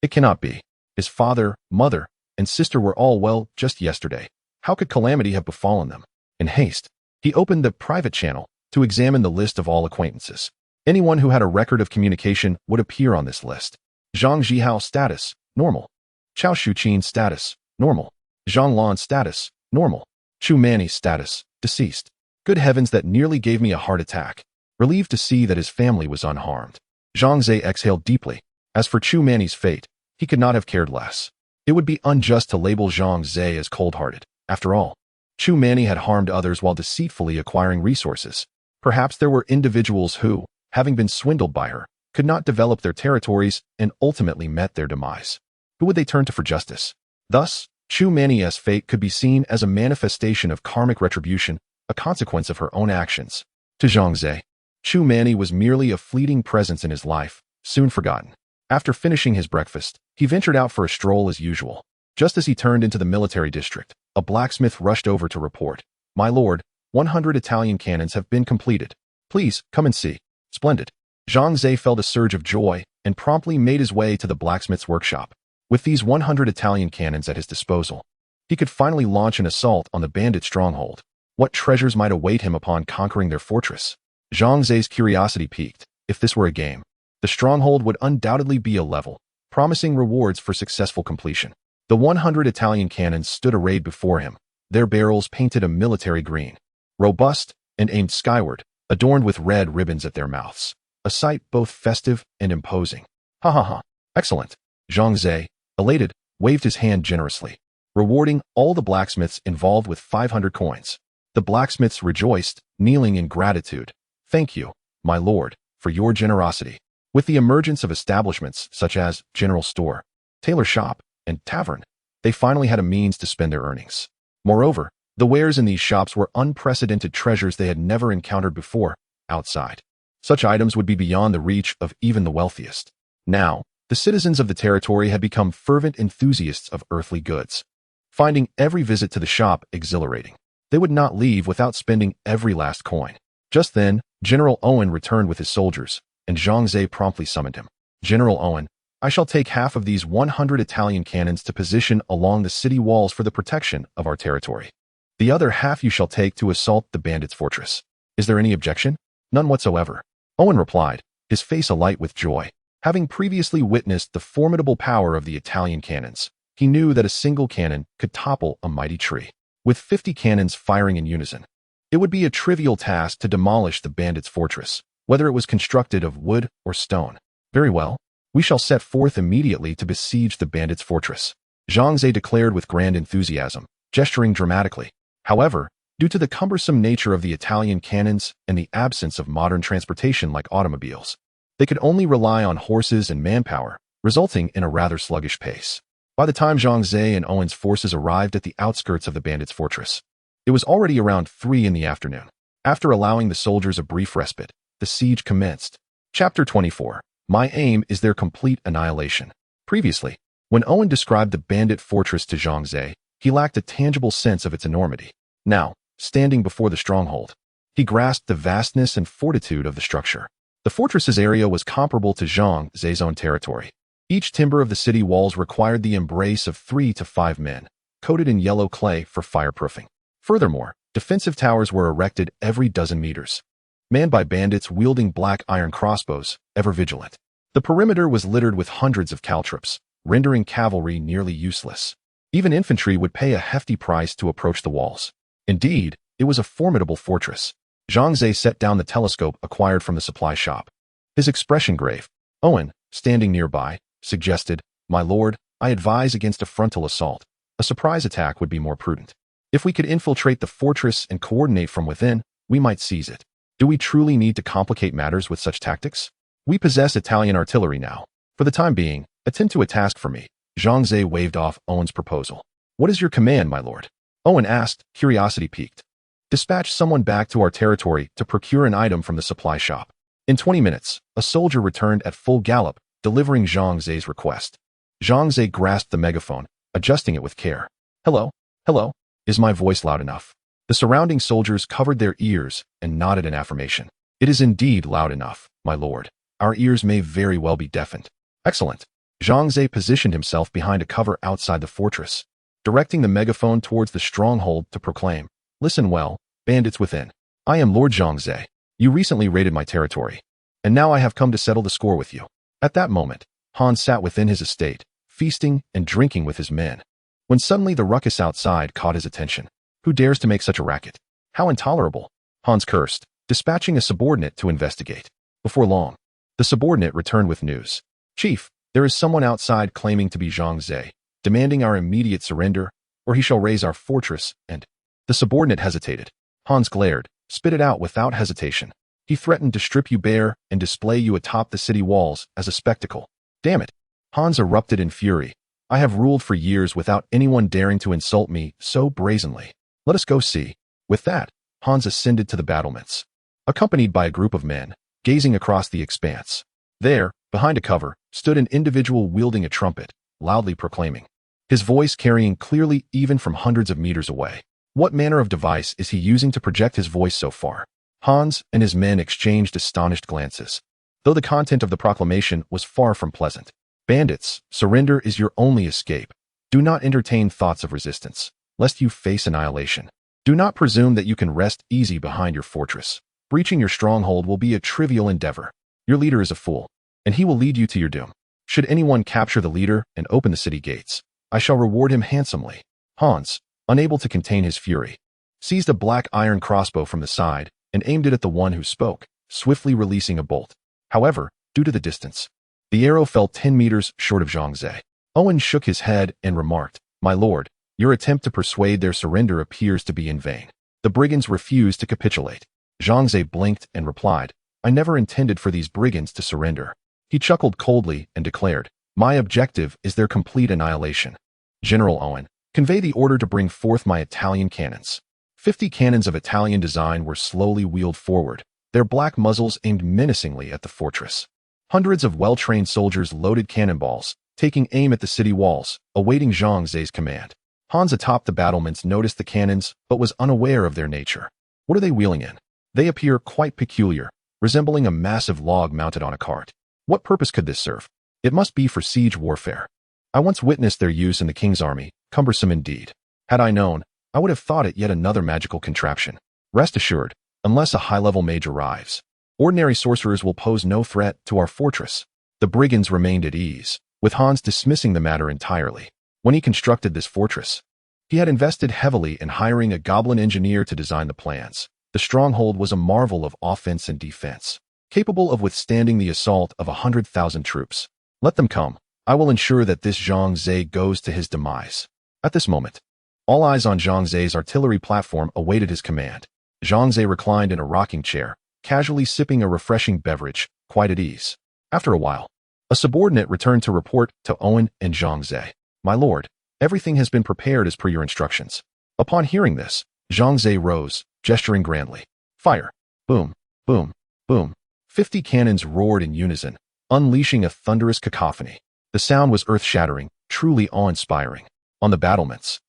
It cannot be. His father, mother, and sister were all well just yesterday. How could calamity have befallen them? In haste, he opened the private channel to examine the list of all acquaintances. Anyone who had a record of communication would appear on this list. Zhang Zhihao status, normal. Chao Shuqin status, normal. Zhang Lan status, normal. Chu Mani status, deceased. Good heavens, that nearly gave me a heart attack. Relieved to see that his family was unharmed, Zhang Ze exhaled deeply. As for Chu Mani's fate, he could not have cared less. It would be unjust to label Zhang Ze as cold-hearted. After all, Chu Mani had harmed others while deceitfully acquiring resources. Perhaps there were individuals who, having been swindled by her, could not develop their territories and ultimately met their demise. Who would they turn to for justice? Thus, Chu Mani's fate could be seen as a manifestation of karmic retribution, a consequence of her own actions. To Zhang Ze, Chu Mani was merely a fleeting presence in his life, soon forgotten. After finishing his breakfast, he ventured out for a stroll as usual. Just as he turned into the military district, a blacksmith rushed over to report, "My lord, 100 Italian cannons have been completed. Please, come and see." Splendid. Zhang Ze felt a surge of joy and promptly made his way to the blacksmith's workshop. With these 100 Italian cannons at his disposal, he could finally launch an assault on the bandit stronghold. What treasures might await him upon conquering their fortress? Zhang Ze's curiosity piqued. If this were a game, the stronghold would undoubtedly be a level, promising rewards for successful completion. The 100 Italian cannons stood arrayed before him, their barrels painted a military green, robust and aimed skyward, adorned with red ribbons at their mouths, a sight both festive and imposing. Ha ha ha. Excellent. Zhang Ze, elated, waved his hand generously, rewarding all the blacksmiths involved with 500 coins. The blacksmiths rejoiced, kneeling in gratitude. Thank you, my lord, for your generosity. With the emergence of establishments such as general store, tailor shop, and tavern, they finally had a means to spend their earnings. Moreover, the wares in these shops were unprecedented treasures they had never encountered before, outside. Such items would be beyond the reach of even the wealthiest. Now, the citizens of the territory had become fervent enthusiasts of earthly goods, finding every visit to the shop exhilarating. They would not leave without spending every last coin. Just then, General Owen returned with his soldiers, and Zhang Ze promptly summoned him. General Owen, I shall take half of these 100 Italian cannons to position along the city walls for the protection of our territory. The other half you shall take to assault the bandits' fortress. Is there any objection? None whatsoever. Owen replied, his face alight with joy. Having previously witnessed the formidable power of the Italian cannons, he knew that a single cannon could topple a mighty tree. With 50 cannons firing in unison, it would be a trivial task to demolish the bandits' fortress, whether it was constructed of wood or stone. Very well, we shall set forth immediately to besiege the bandits' fortress, Zhang Ze declared with grand enthusiasm, gesturing dramatically. However, due to the cumbersome nature of the Italian cannons and the absence of modern transportation like automobiles, they could only rely on horses and manpower, resulting in a rather sluggish pace. By the time Zhang Ze and Owen's forces arrived at the outskirts of the bandits' fortress, it was already around 3 in the afternoon. After allowing the soldiers a brief respite, the siege commenced. Chapter 24. My aim is their complete annihilation. Previously, when Owen described the bandit fortress to Zhang Ze, he lacked a tangible sense of its enormity. Now, standing before the stronghold, he grasped the vastness and fortitude of the structure. The fortress's area was comparable to Zhang Ze's own territory. Each timber of the city walls required the embrace of 3 to 5 men, coated in yellow clay for fireproofing. Furthermore, defensive towers were erected every dozen meters, manned by bandits wielding black iron crossbows, ever vigilant. The perimeter was littered with hundreds of caltrops, rendering cavalry nearly useless. Even infantry would pay a hefty price to approach the walls. Indeed, it was a formidable fortress. Zhang Ze set down the telescope acquired from the supply shop. His expression grave. Owen, standing nearby, suggested, My lord, I advise against a frontal assault. A surprise attack would be more prudent. If we could infiltrate the fortress and coordinate from within, we might seize it. Do we truly need to complicate matters with such tactics? We possess Italian artillery now. For the time being, attend to a task for me. Zhang Ze waved off Owen's proposal. What is your command, my lord? Owen asked, curiosity piqued. Dispatch someone back to our territory to procure an item from the supply shop. In 20 minutes, a soldier returned at full gallop, delivering Zhang Ze's request. Zhang Ze grasped the megaphone, adjusting it with care. Hello? Hello? Is my voice loud enough? The surrounding soldiers covered their ears and nodded in affirmation. It is indeed loud enough, my lord. Our ears may very well be deafened. Excellent. Zhang Ze positioned himself behind a cover outside the fortress, directing the megaphone towards the stronghold to proclaim, Listen well, bandits within. I am Lord Zhang Ze. You recently raided my territory, and now I have come to settle the score with you. At that moment, Han sat within his estate, feasting and drinking with his men, when suddenly the ruckus outside caught his attention. Who dares to make such a racket? How intolerable! Hans cursed, dispatching a subordinate to investigate. Before long, the subordinate returned with news. Chief, there is someone outside claiming to be Zhang Ze, demanding our immediate surrender, or he shall raise our fortress, and... The subordinate hesitated. Hans glared, spit it out without hesitation. He threatened to strip you bare and display you atop the city walls as a spectacle. Damn it! Hans erupted in fury. I have ruled for years without anyone daring to insult me so brazenly. Let us go see. With that, Hans ascended to the battlements, accompanied by a group of men, gazing across the expanse. There, behind a cover, stood an individual wielding a trumpet, loudly proclaiming, his voice carrying clearly even from hundreds of meters away. What manner of device is he using to project his voice so far? Hans and his men exchanged astonished glances, though the content of the proclamation was far from pleasant. Bandits, surrender is your only escape. Do not entertain thoughts of resistance, lest you face annihilation. Do not presume that you can rest easy behind your fortress. Breaching your stronghold will be a trivial endeavor. Your leader is a fool, and he will lead you to your doom. Should anyone capture the leader and open the city gates, I shall reward him handsomely. Hans, unable to contain his fury, seized a black iron crossbow from the side and aimed it at the one who spoke, swiftly releasing a bolt. However, due to the distance, The arrow fell 10 meters short of Zhang Ze. Owen shook his head and remarked, "My lord, your attempt to persuade their surrender appears to be in vain. The brigands refuse to capitulate." Zhang Ze blinked and replied, "I never intended for these brigands to surrender." He chuckled coldly and declared, "My objective is their complete annihilation. General Owen, convey the order to bring forth my Italian cannons." 50 cannons of Italian design were slowly wheeled forward, their black muzzles aimed menacingly at the fortress. Hundreds of well-trained soldiers loaded cannonballs, taking aim at the city walls, awaiting Zhang Ze's command. Hans atop the battlements noticed the cannons, but was unaware of their nature. What are they wheeling in? They appear quite peculiar, resembling a massive log mounted on a cart. What purpose could this serve? It must be for siege warfare. I once witnessed their use in the king's army, cumbersome indeed. Had I known, I would have thought it yet another magical contraption. Rest assured, unless a high-level mage arrives, ordinary sorcerers will pose no threat to our fortress. The brigands remained at ease, with Hans dismissing the matter entirely. When he constructed this fortress, he had invested heavily in hiring a goblin engineer to design the plans. The stronghold was a marvel of offense and defense, capable of withstanding the assault of 100,000 troops. Let them come. I will ensure that this Zhang Ze goes to his demise. At this moment, all eyes on Zhang Ze's artillery platform awaited his command. Zhang Ze reclined in a rocking chair, casually sipping a refreshing beverage, quite at ease. After a while, a subordinate returned to report to Owen and Zhang Ze. "My lord, everything has been prepared as per your instructions." Upon hearing this, Zhang Ze rose, gesturing grandly. "Fire!" Boom, boom, boom. 50 cannons roared in unison, unleashing a thunderous cacophony. The sound was earth-shattering, truly awe-inspiring. On the battlements,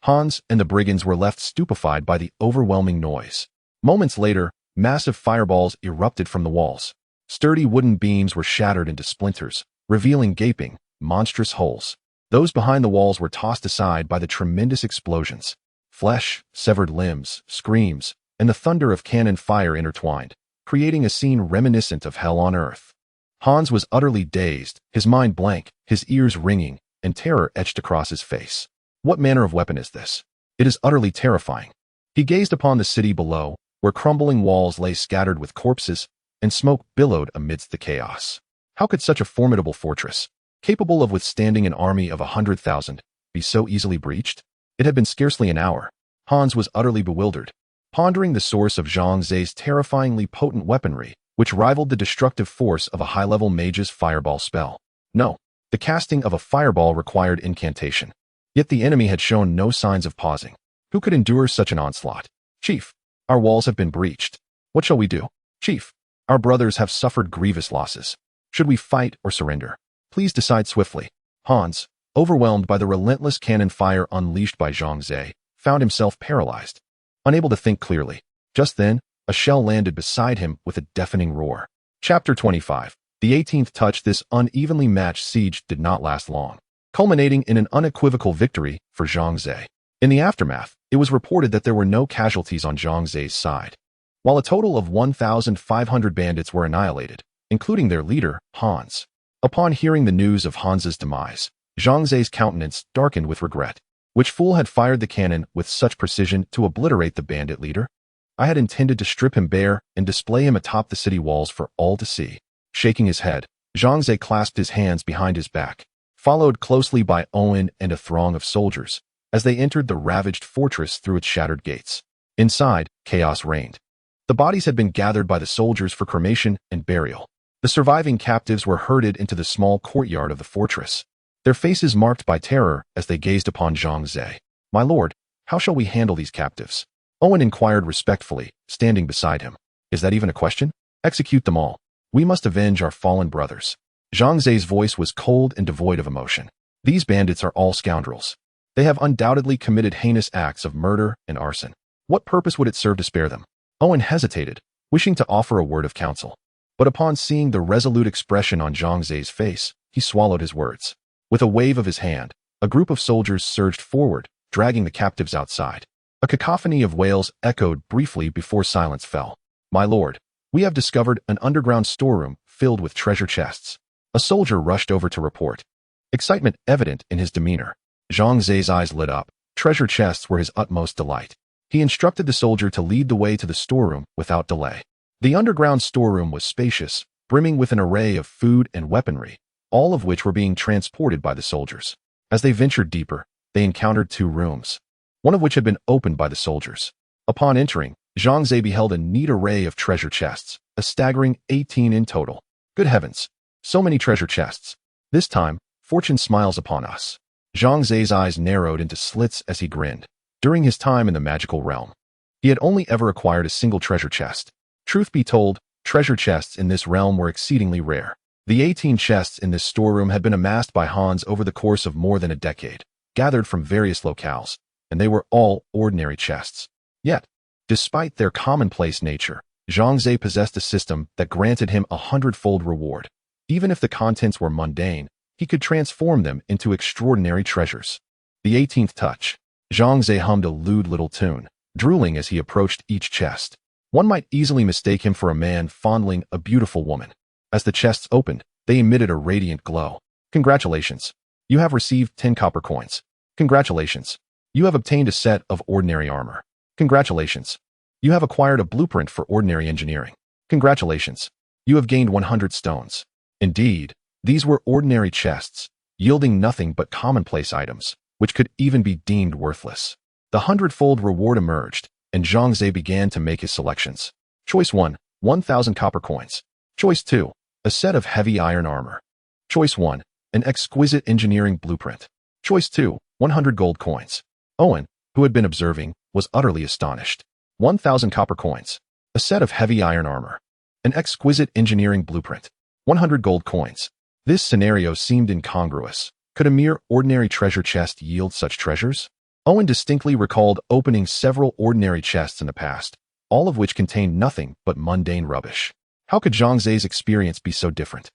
Hans and the brigands were left stupefied by the overwhelming noise. Moments later, massive fireballs erupted from the walls. Sturdy wooden beams were shattered into splinters, revealing gaping, monstrous holes. Those behind the walls were tossed aside by the tremendous explosions. Flesh, severed limbs, screams, and the thunder of cannon fire intertwined, creating a scene reminiscent of hell on earth. Hans was utterly dazed, his mind blank, his ears ringing, and terror etched across his face. What manner of weapon is this? It is utterly terrifying. He gazed upon the city below, where crumbling walls lay scattered with corpses, and smoke billowed amidst the chaos. How could such a formidable fortress, capable of withstanding an army of 100,000, be so easily breached? It had been scarcely an hour. Hans was utterly bewildered, pondering the source of Zhang Ze's terrifyingly potent weaponry, which rivaled the destructive force of a high-level mage's fireball spell. No, the casting of a fireball required incantation. Yet the enemy had shown no signs of pausing. Who could endure such an onslaught? "Chief, our walls have been breached. What shall we do?" "Chief, our brothers have suffered grievous losses. Should we fight or surrender? Please decide swiftly." Hans, overwhelmed by the relentless cannon fire unleashed by Zhang Ze, found himself paralyzed, unable to think clearly. Just then, a shell landed beside him with a deafening roar. Chapter 25. The 18th touch. This unevenly matched siege did not last long, culminating in an unequivocal victory for Zhang Ze. In the aftermath, it was reported that there were no casualties on Zhang Ze's side, while a total of 1,500 bandits were annihilated, including their leader, Hans. Upon hearing the news of Hans's demise, Zhang Ze's countenance darkened with regret. Which fool had fired the cannon with such precision to obliterate the bandit leader? I had intended to strip him bare and display him atop the city walls for all to see. Shaking his head, Zhang Ze clasped his hands behind his back, followed closely by Owen and a throng of soldiers, as they entered the ravaged fortress through its shattered gates. Inside, chaos reigned. The bodies had been gathered by the soldiers for cremation and burial. The surviving captives were herded into the small courtyard of the fortress, their faces marked by terror as they gazed upon Zhang Ze. "My lord, how shall we handle these captives?" Owen inquired respectfully, standing beside him. "Is that even a question? Execute them all. We must avenge our fallen brothers." Zhang Ze's voice was cold and devoid of emotion. "These bandits are all scoundrels. They have undoubtedly committed heinous acts of murder and arson. What purpose would it serve to spare them?" Owen hesitated, wishing to offer a word of counsel. But upon seeing the resolute expression on Zhang Ze's face, he swallowed his words. With a wave of his hand, a group of soldiers surged forward, dragging the captives outside. A cacophony of wails echoed briefly before silence fell. "My lord, we have discovered an underground storeroom filled with treasure chests." A soldier rushed over to report, excitement evident in his demeanor. Zhang Ze's eyes lit up. Treasure chests were his utmost delight. He instructed the soldier to lead the way to the storeroom without delay. The underground storeroom was spacious, brimming with an array of food and weaponry, all of which were being transported by the soldiers. As they ventured deeper, they encountered 2 rooms, one of which had been opened by the soldiers. Upon entering, Zhang Ze beheld a neat array of treasure chests, a staggering 18 in total. Good heavens! So many treasure chests. This time, fortune smiles upon us. Zhang Ze's eyes narrowed into slits as he grinned. During his time in the magical realm, he had only ever acquired a single treasure chest. Truth be told, treasure chests in this realm were exceedingly rare. The 18 chests in this storeroom had been amassed by Hans over the course of more than a decade, gathered from various locales, and they were all ordinary chests. Yet, despite their commonplace nature, Zhang Ze possessed a system that granted him a hundredfold reward. Even if the contents were mundane, he could transform them into extraordinary treasures. The 18th touch. Zhang Ze hummed a lewd little tune, drooling as he approached each chest. One might easily mistake him for a man fondling a beautiful woman. As the chests opened, they emitted a radiant glow. Congratulations! You have received 10 copper coins. Congratulations! You have obtained a set of ordinary armor. Congratulations! You have acquired a blueprint for ordinary engineering. Congratulations! You have gained 100 stones. Indeed, these were ordinary chests, yielding nothing but commonplace items, which could even be deemed worthless. The hundredfold reward emerged, and Zhang Ze began to make his selections. Choice 1, 1,000 copper coins. Choice 2, a set of heavy iron armor. Choice 1, an exquisite engineering blueprint. Choice 2, 100 gold coins. Owen, who had been observing, was utterly astonished. 1,000 copper coins, a set of heavy iron armor, an exquisite engineering blueprint, 100 gold coins. This scenario seemed incongruous. Could a mere ordinary treasure chest yield such treasures? Owen distinctly recalled opening several ordinary chests in the past, all of which contained nothing but mundane rubbish. How could Zhang Ze's experience be so different?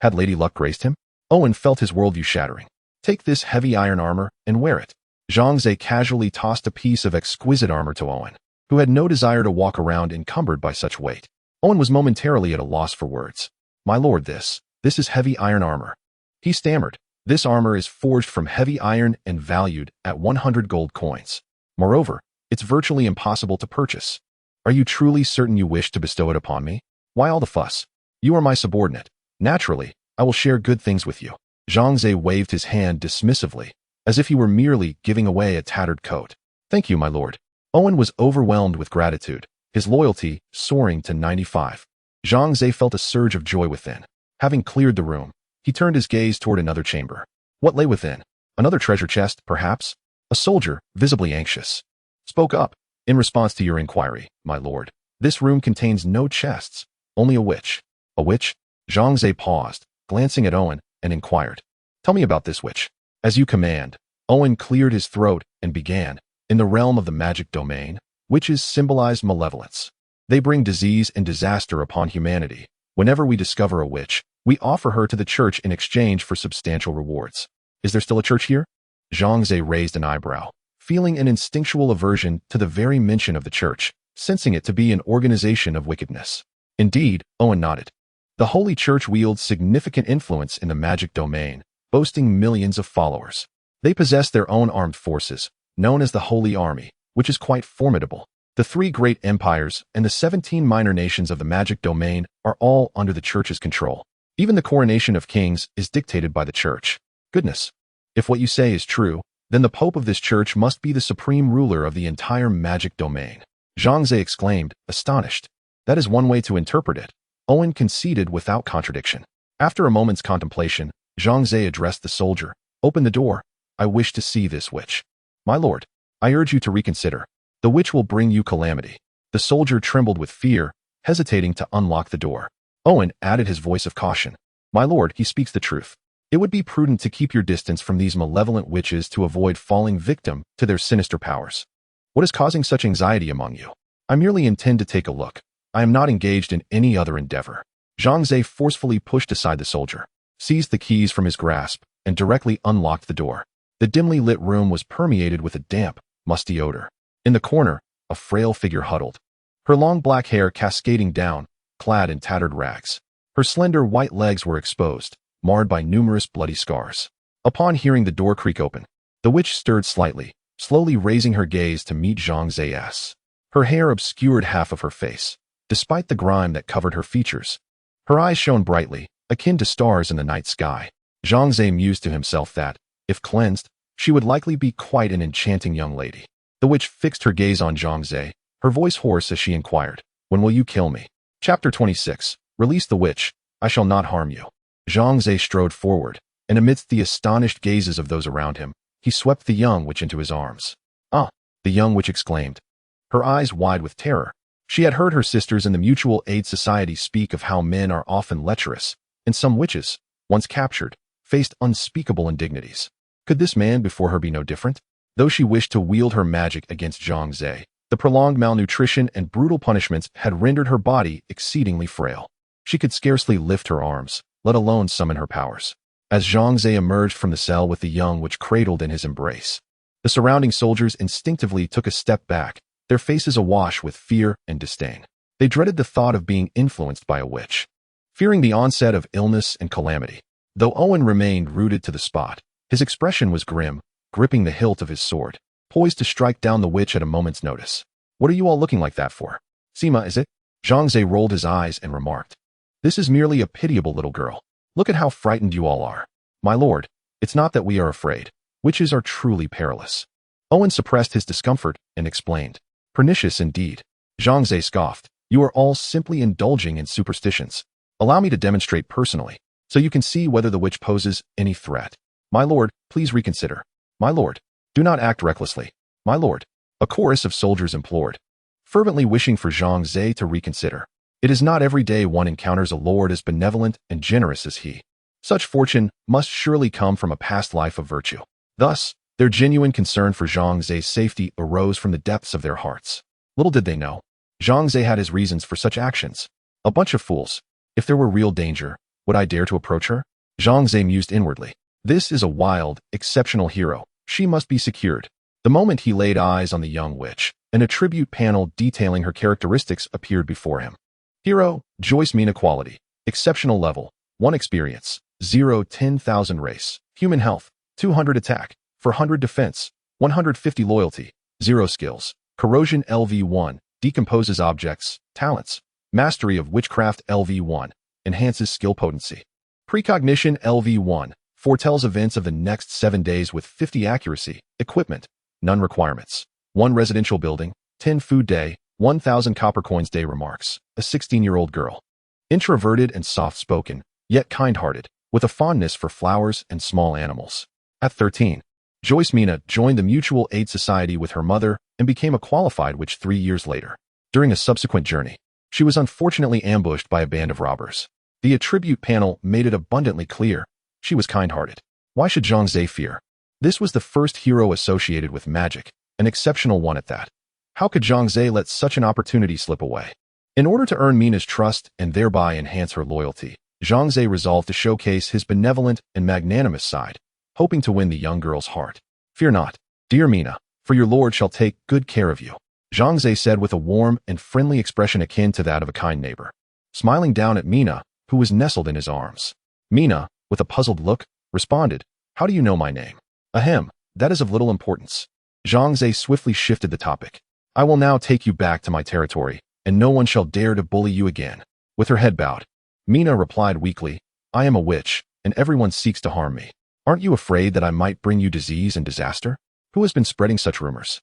Had Lady Luck graced him? Owen felt his worldview shattering. Take this heavy iron armor and wear it. Zhang Ze casually tossed a piece of exquisite armor to Owen, who had no desire to walk around encumbered by such weight. Owen was momentarily at a loss for words. My lord, this is heavy iron armor. He stammered. This armor is forged from heavy iron and valued at 100 gold coins. Moreover, it's virtually impossible to purchase. Are you truly certain you wish to bestow it upon me? Why all the fuss? You are my subordinate. Naturally, I will share good things with you. Zhang Ze waved his hand dismissively, as if he were merely giving away a tattered coat. Thank you, my lord. Owen was overwhelmed with gratitude, his loyalty soaring to 95. Zhang Ze felt a surge of joy within. Having cleared the room, he turned his gaze toward another chamber. What lay within? Another treasure chest, perhaps? A soldier, visibly anxious, spoke up. In response to your inquiry, my lord, this room contains no chests, only a witch. A witch? Zhang Ze paused, glancing at Owen, and inquired. Tell me about this witch. As you command. Owen cleared his throat and began. In the realm of the magic domain, witches symbolize malevolence. They bring disease and disaster upon humanity. Whenever we discover a witch, we offer her to the church in exchange for substantial rewards. Is there still a church here? Zhang Ze raised an eyebrow, feeling an instinctual aversion to the very mention of the church, sensing it to be an organization of wickedness. Indeed, Owen nodded. The Holy Church wields significant influence in the magic domain, boasting millions of followers. They possess their own armed forces, known as the Holy Army, which is quite formidable. The 3 great empires and the 17 minor nations of the magic domain are all under the church's control. Even the coronation of kings is dictated by the church. Goodness! If what you say is true, then the pope of this church must be the supreme ruler of the entire magic domain. Zhang Ze exclaimed, astonished. That is one way to interpret it. Owen conceded without contradiction. After a moment's contemplation, Zhang Ze addressed the soldier. Open the door. I wish to see this witch. My lord, I urge you to reconsider. The witch will bring you calamity. The soldier trembled with fear, hesitating to unlock the door. Owen added his voice of caution. My lord, he speaks the truth. It would be prudent to keep your distance from these malevolent witches to avoid falling victim to their sinister powers. What is causing such anxiety among you? I merely intend to take a look. I am not engaged in any other endeavor. Zhang Ze forcefully pushed aside the soldier, seized the keys from his grasp, and directly unlocked the door. The dimly lit room was permeated with a damp, musty odor. In the corner, a frail figure huddled, her long black hair cascading down, clad in tattered rags. Her slender white legs were exposed, marred by numerous bloody scars. Upon hearing the door creak open, the witch stirred slightly, slowly raising her gaze to meet Zhang Ze's. Her hair obscured half of her face. Despite the grime that covered her features, her eyes shone brightly, akin to stars in the night sky. Zhang Ze mused to himself that, if cleansed, she would likely be quite an enchanting young lady. The witch fixed her gaze on Zhang Ze, her voice hoarse as she inquired, "When will you kill me?" Chapter 26. Release the witch. I shall not harm you. Zhang Ze strode forward, and amidst the astonished gazes of those around him, he swept the young witch into his arms. "Ah!" the young witch exclaimed, her eyes wide with terror. She had heard her sisters in the Mutual Aid Society speak of how men are often lecherous, and some witches, once captured, faced unspeakable indignities. Could this man before her be no different? Though she wished to wield her magic against Zhang Ze, the prolonged malnutrition and brutal punishments had rendered her body exceedingly frail. She could scarcely lift her arms, let alone summon her powers. As Zhang Ze emerged from the cell with the young witch cradled in his embrace, the surrounding soldiers instinctively took a step back, their faces awash with fear and disdain. They dreaded the thought of being influenced by a witch, fearing the onset of illness and calamity. Though Owen remained rooted to the spot, his expression was grim, gripping the hilt of his sword, poised to strike down the witch at a moment's notice. "What are you all looking like that for? Sima, is it?" Zhang Ze rolled his eyes and remarked, "This is merely a pitiable little girl. Look at how frightened you all are." "My lord, it's not that we are afraid. Witches are truly perilous." Owen suppressed his discomfort and explained. "Pernicious indeed." Zhang Ze scoffed. "You are all simply indulging in superstitions. Allow me to demonstrate personally, so you can see whether the witch poses any threat." "My lord, please reconsider." "My lord, do not act recklessly." "My lord," a chorus of soldiers implored, fervently wishing for Zhang Ze to reconsider. It is not every day one encounters a lord as benevolent and generous as he. Such fortune must surely come from a past life of virtue. Thus, their genuine concern for Zhang Ze's safety arose from the depths of their hearts. Little did they know, Zhang Ze had his reasons for such actions. A bunch of fools. If there were real danger, would I dare to approach her? Zhang Ze mused inwardly. This is a wild, exceptional hero. She must be secured. The moment he laid eyes on the young witch, an attribute panel detailing her characteristics appeared before him. Hero, Joyce Mina quality. Exceptional level, 1 experience, 0 10,000 race. Human health, 200 attack, 400 defense, 150 loyalty, 0 skills. Corrosion LV1, decomposes objects, talents. Mastery of witchcraft LV1, enhances skill potency. Precognition LV1, foretells events of the next 7 days with 50 accuracy. Equipment, none requirements. 1 residential building, 10 food day, 1,000 copper coins day. Remarks, a 16-year-old girl. Introverted and soft-spoken, yet kind-hearted, with a fondness for flowers and small animals. At 13, Joyce Mina joined the Mutual Aid Society with her mother and became a qualified witch 3 years later. During a subsequent journey, she was unfortunately ambushed by a band of robbers. The attribute panel made it abundantly clear she was kind-hearted. Why should Zhang Ze fear? This was the first hero associated with magic, an exceptional one at that. How could Zhang Ze let such an opportunity slip away? In order to earn Mina's trust and thereby enhance her loyalty, Zhang Ze resolved to showcase his benevolent and magnanimous side, hoping to win the young girl's heart. "Fear not, dear Mina, for your lord shall take good care of you," Zhang Ze said with a warm and friendly expression akin to that of a kind neighbor, smiling down at Mina, who was nestled in his arms. Mina, with a puzzled look, responded, "How do you know my name?" "Ahem, that is of little importance." Zhang Ze swiftly shifted the topic. "I will now take you back to my territory, and no one shall dare to bully you again." With her head bowed, Mina replied weakly, "I am a witch, and everyone seeks to harm me. Aren't you afraid that I might bring you disease and disaster? Who has been spreading such rumors?"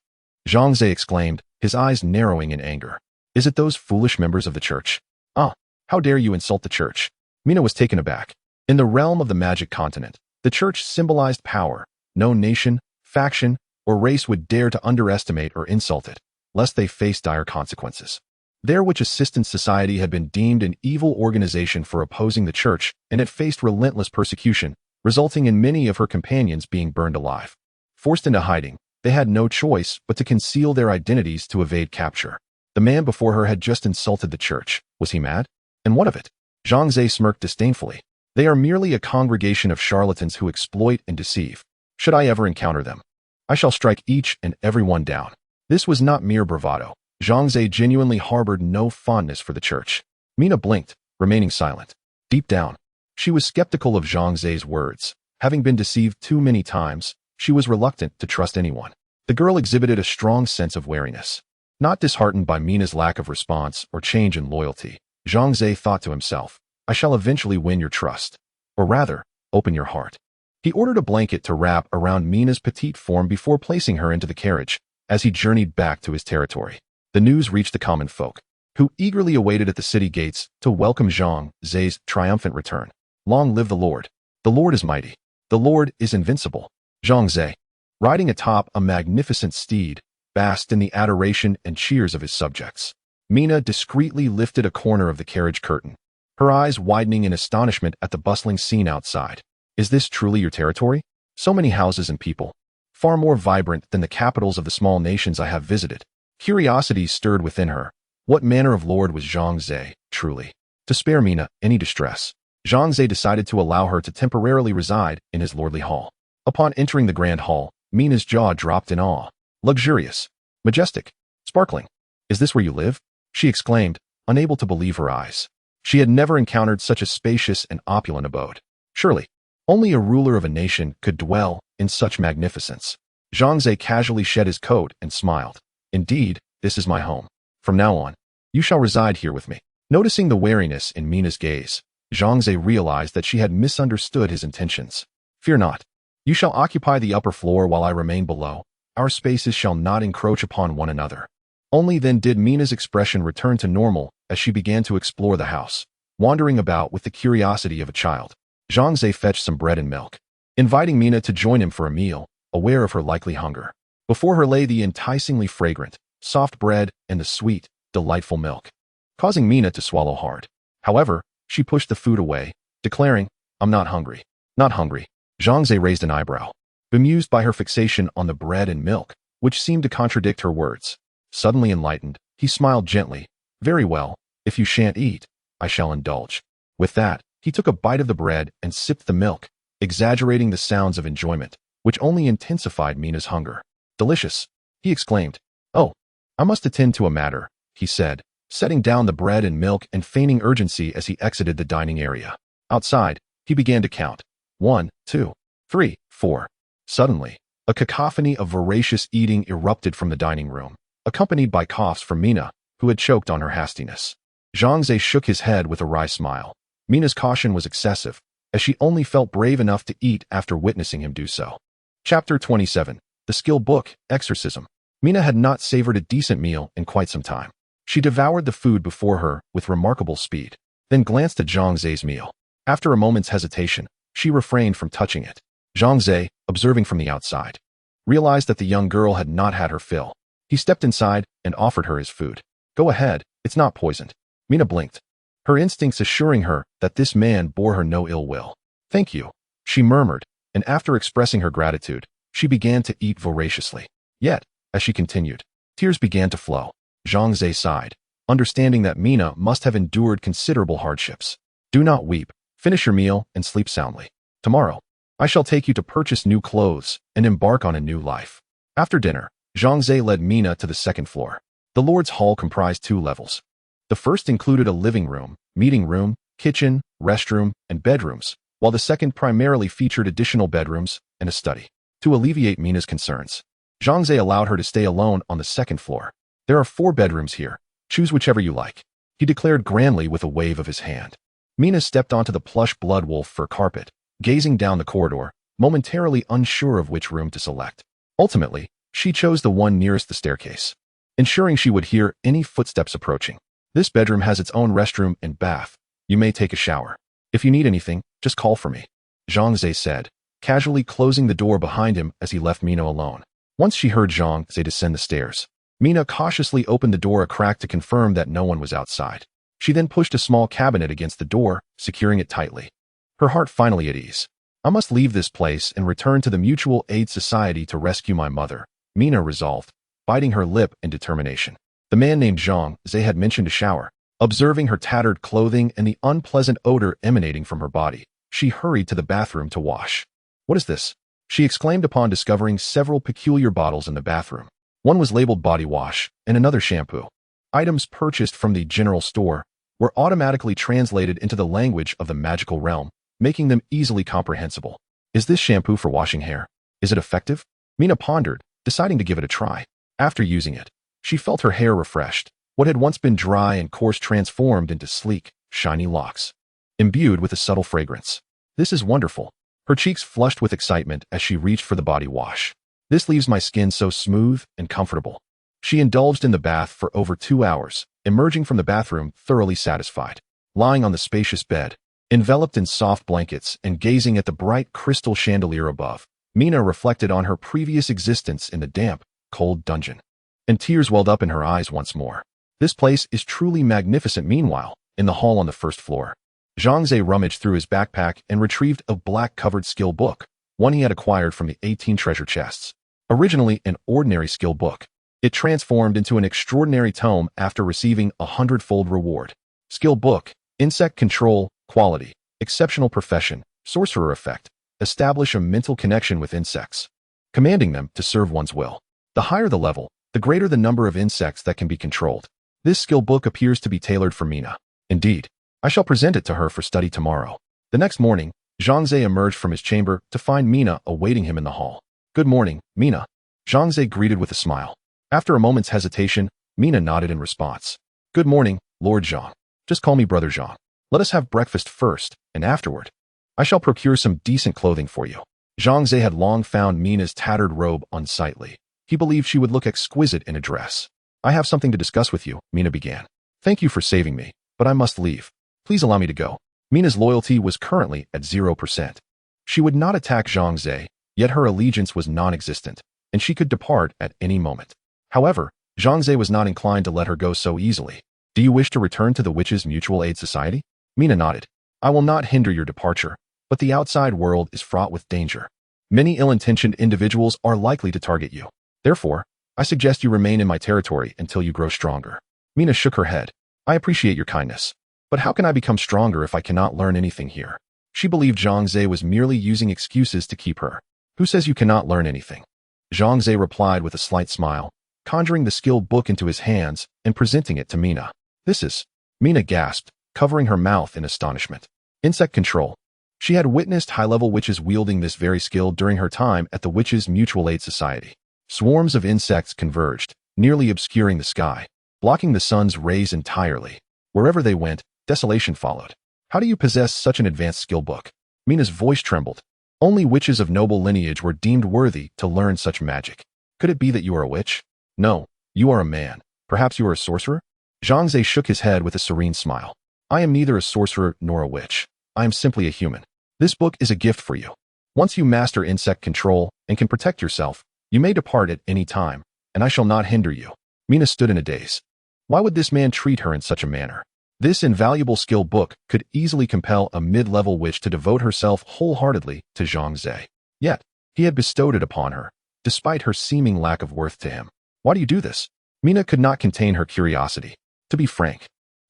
Zhang Ze exclaimed, his eyes narrowing in anger. "Is it those foolish members of the church?" "Ah, how dare you insult the church?" Mina was taken aback. In the realm of the magic continent, the church symbolized power. No nation, faction, or race would dare to underestimate or insult it, lest they face dire consequences. Their Witch Assistance Society had been deemed an evil organization for opposing the church, and it faced relentless persecution, resulting in many of her companions being burned alive. Forced into hiding, they had no choice but to conceal their identities to evade capture. The man before her had just insulted the church. Was he mad? And what of it? Zhang Ze smirked disdainfully. They are merely a congregation of charlatans who exploit and deceive. Should I ever encounter them, I shall strike each and every one down. This was not mere bravado. Zhang Ze genuinely harbored no fondness for the church. Mina blinked, remaining silent. Deep down, she was skeptical of Zhang Ze's words. Having been deceived too many times, she was reluctant to trust anyone. The girl exhibited a strong sense of wariness. Not disheartened by Mina's lack of response or change in loyalty, Zhang Ze thought to himself, "I shall eventually win your trust. Or rather, open your heart. He ordered a blanket to wrap around Mina's petite form before placing her into the carriage as he journeyed back to his territory. The news reached the common folk, who eagerly awaited at the city gates to welcome Zhang Ze's triumphant return. Long live the Lord! The Lord is mighty. The Lord is invincible. Zhang Ze, riding atop a magnificent steed, basked in the adoration and cheers of his subjects. Mina discreetly lifted a corner of the carriage curtain, her eyes widening in astonishment at the bustling scene outside. Is this truly your territory? So many houses and people, far more vibrant than the capitals of the small nations I have visited. Curiosity stirred within her. What manner of lord was Zhang Ze, truly? To spare Mina any distress, Zhang Ze decided to allow her to temporarily reside in his lordly hall. Upon entering the grand hall, Mina's jaw dropped in awe. Luxurious, majestic, sparkling. Is this where you live? She exclaimed, unable to believe her eyes. She had never encountered such a spacious and opulent abode. Surely, only a ruler of a nation could dwell in such magnificence. Zhang Ze casually shed his coat and smiled. Indeed, this is my home. From now on, you shall reside here with me. Noticing the wariness in Mina's gaze, Zhang Ze realized that she had misunderstood his intentions. Fear not. You shall occupy the upper floor while I remain below. Our spaces shall not encroach upon one another. Only then did Mina's expression return to normal as she began to explore the house, wandering about with the curiosity of a child. Zhang Ze fetched some bread and milk, inviting Mina to join him for a meal, aware of her likely hunger. Before her lay the enticingly fragrant, soft bread and the sweet, delightful milk, causing Mina to swallow hard. However, she pushed the food away, declaring, I'm not hungry. Not hungry. Zhang Ze raised an eyebrow, bemused by her fixation on the bread and milk, which seemed to contradict her words. Suddenly enlightened, he smiled gently. Very well, if you shan't eat, I shall indulge. With that, he took a bite of the bread and sipped the milk, exaggerating the sounds of enjoyment, which only intensified Mina's hunger. Delicious, he exclaimed. Oh, I must attend to a matter, he said, setting down the bread and milk and feigning urgency as he exited the dining area. Outside, he began to count. 1, 2, 3, 4. Suddenly, a cacophony of voracious eating erupted from the dining room, accompanied by coughs from Mina, who had choked on her hastiness. Zhang Ze shook his head with a wry smile. Mina's caution was excessive, as she only felt brave enough to eat after witnessing him do so. Chapter 27. The Skill Book, Exorcism. Mina had not savored a decent meal in quite some time. She devoured the food before her with remarkable speed, then glanced at Zhang Ze's meal. After a moment's hesitation, she refrained from touching it. Zhang Ze, observing from the outside, realized that the young girl had not had her fill. He stepped inside and offered her his food. Go ahead, it's not poisoned. Mina blinked, her instincts assuring her that this man bore her no ill will. Thank you, she murmured, and after expressing her gratitude, she began to eat voraciously. Yet, as she continued, tears began to flow. Zhang Ze sighed, understanding that Mina must have endured considerable hardships. Do not weep, finish your meal and sleep soundly. Tomorrow, I shall take you to purchase new clothes and embark on a new life. After dinner, Zhang Ze led Mina to the second floor. The Lord's Hall comprised 2 levels. The first included a living room, meeting room, kitchen, restroom, and bedrooms, while the second primarily featured additional bedrooms and a study. To alleviate Mina's concerns, Zhang Ze allowed her to stay alone on the second floor. There are 4 bedrooms here. Choose whichever you like, he declared grandly with a wave of his hand. Mina stepped onto the plush blood wolf fur carpet, gazing down the corridor, momentarily unsure of which room to select. Ultimately, she chose the one nearest the staircase, ensuring she would hear any footsteps approaching. This bedroom has its own restroom and bath. You may take a shower. If you need anything, just call for me, Zhang Ze said, casually closing the door behind him as he left Mina alone. Once she heard Zhang Ze descend the stairs, Mina cautiously opened the door a crack to confirm that no one was outside. She then pushed a small cabinet against the door, securing it tightly. Her heart finally at ease. I must leave this place and return to the Mutual Aid Society to rescue my mother, Mina resolved, biting her lip in determination. The man named Zhang Ze had mentioned a shower. Observing her tattered clothing and the unpleasant odor emanating from her body, she hurried to the bathroom to wash. What is this? She exclaimed upon discovering several peculiar bottles in the bathroom. One was labeled body wash and another shampoo. Items purchased from the general store were automatically translated into the language of the magical realm, making them easily comprehensible. Is this shampoo for washing hair? Is it effective? Mina pondered, deciding to give it a try. After using it, she felt her hair refreshed. What had once been dry and coarse transformed into sleek, shiny locks, imbued with a subtle fragrance. This is wonderful, Her cheeks flushed with excitement as she reached for the body wash. This leaves my skin so smooth and comfortable. She indulged in the bath for over 2 hours, emerging from the bathroom thoroughly satisfied. Lying on the spacious bed, enveloped in soft blankets and gazing at the bright crystal chandelier above, Mina reflected on her previous existence in the damp, cold dungeon. And tears welled up in her eyes once more. This place is truly magnificent. Meanwhile, in the hall on the first floor, Zhang Ze rummaged through his backpack and retrieved a black-covered skill book, one he had acquired from the 18 treasure chests. Originally an ordinary skill book, it transformed into an extraordinary tome after receiving a hundredfold reward. Skill book, insect control, quality, exceptional profession, sorcerer effect, establish a mental connection with insects, commanding them to serve one's will. The higher the level, the greater the number of insects that can be controlled. This skill book appears to be tailored for Mina. Indeed, I shall present it to her for study tomorrow. The next morning, Zhang Ze emerged from his chamber to find Mina awaiting him in the hall. Good morning, Mina. Zhang Ze greeted with a smile. After a moment's hesitation, Mina nodded in response. Good morning, Lord Zhang. Just call me Brother Zhang. Let us have breakfast first, and afterward, I shall procure some decent clothing for you. Zhang Ze had long found Mina's tattered robe unsightly. He believed she would look exquisite in a dress. I have something to discuss with you, Mina began. Thank you for saving me, but I must leave. Please allow me to go. Mina's loyalty was currently at 0%. She would not attack Zhang Ze, yet her allegiance was non-existent, and she could depart at any moment. However, Zhang Ze was not inclined to let her go so easily. Do you wish to return to the Witches' Mutual Aid Society? Mina nodded. I will not hinder your departure, but the outside world is fraught with danger. Many ill-intentioned individuals are likely to target you. Therefore, I suggest you remain in my territory until you grow stronger. Mina shook her head. I appreciate your kindness. But how can I become stronger if I cannot learn anything here? She believed Zhang Ze was merely using excuses to keep her. Who says you cannot learn anything? Zhang Ze replied with a slight smile, conjuring the skill book into his hands and presenting it to Mina. This is... Mina gasped, covering her mouth in astonishment. Insect control. She had witnessed high-level witches wielding this very skill during her time at the Witches' Mutual Aid Society. Swarms of insects converged, nearly obscuring the sky, blocking the sun's rays entirely. Wherever they went, desolation followed. How do you possess such an advanced skill book? Mina's voice trembled. Only witches of noble lineage were deemed worthy to learn such magic. Could it be that you are a witch? No, you are a man. Perhaps you are a sorcerer? Zhang Ze shook his head with a serene smile. I am neither a sorcerer nor a witch. I am simply a human. This book is a gift for you. Once you master insect control and can protect yourself, you may depart at any time, and I shall not hinder you. Mina stood in a daze. Why would this man treat her in such a manner? This invaluable skill book could easily compel a mid-level witch to devote herself wholeheartedly to Zhang Ze. Yet, he had bestowed it upon her, despite her seeming lack of worth to him. Why do you do this? Mina could not contain her curiosity. To be frank,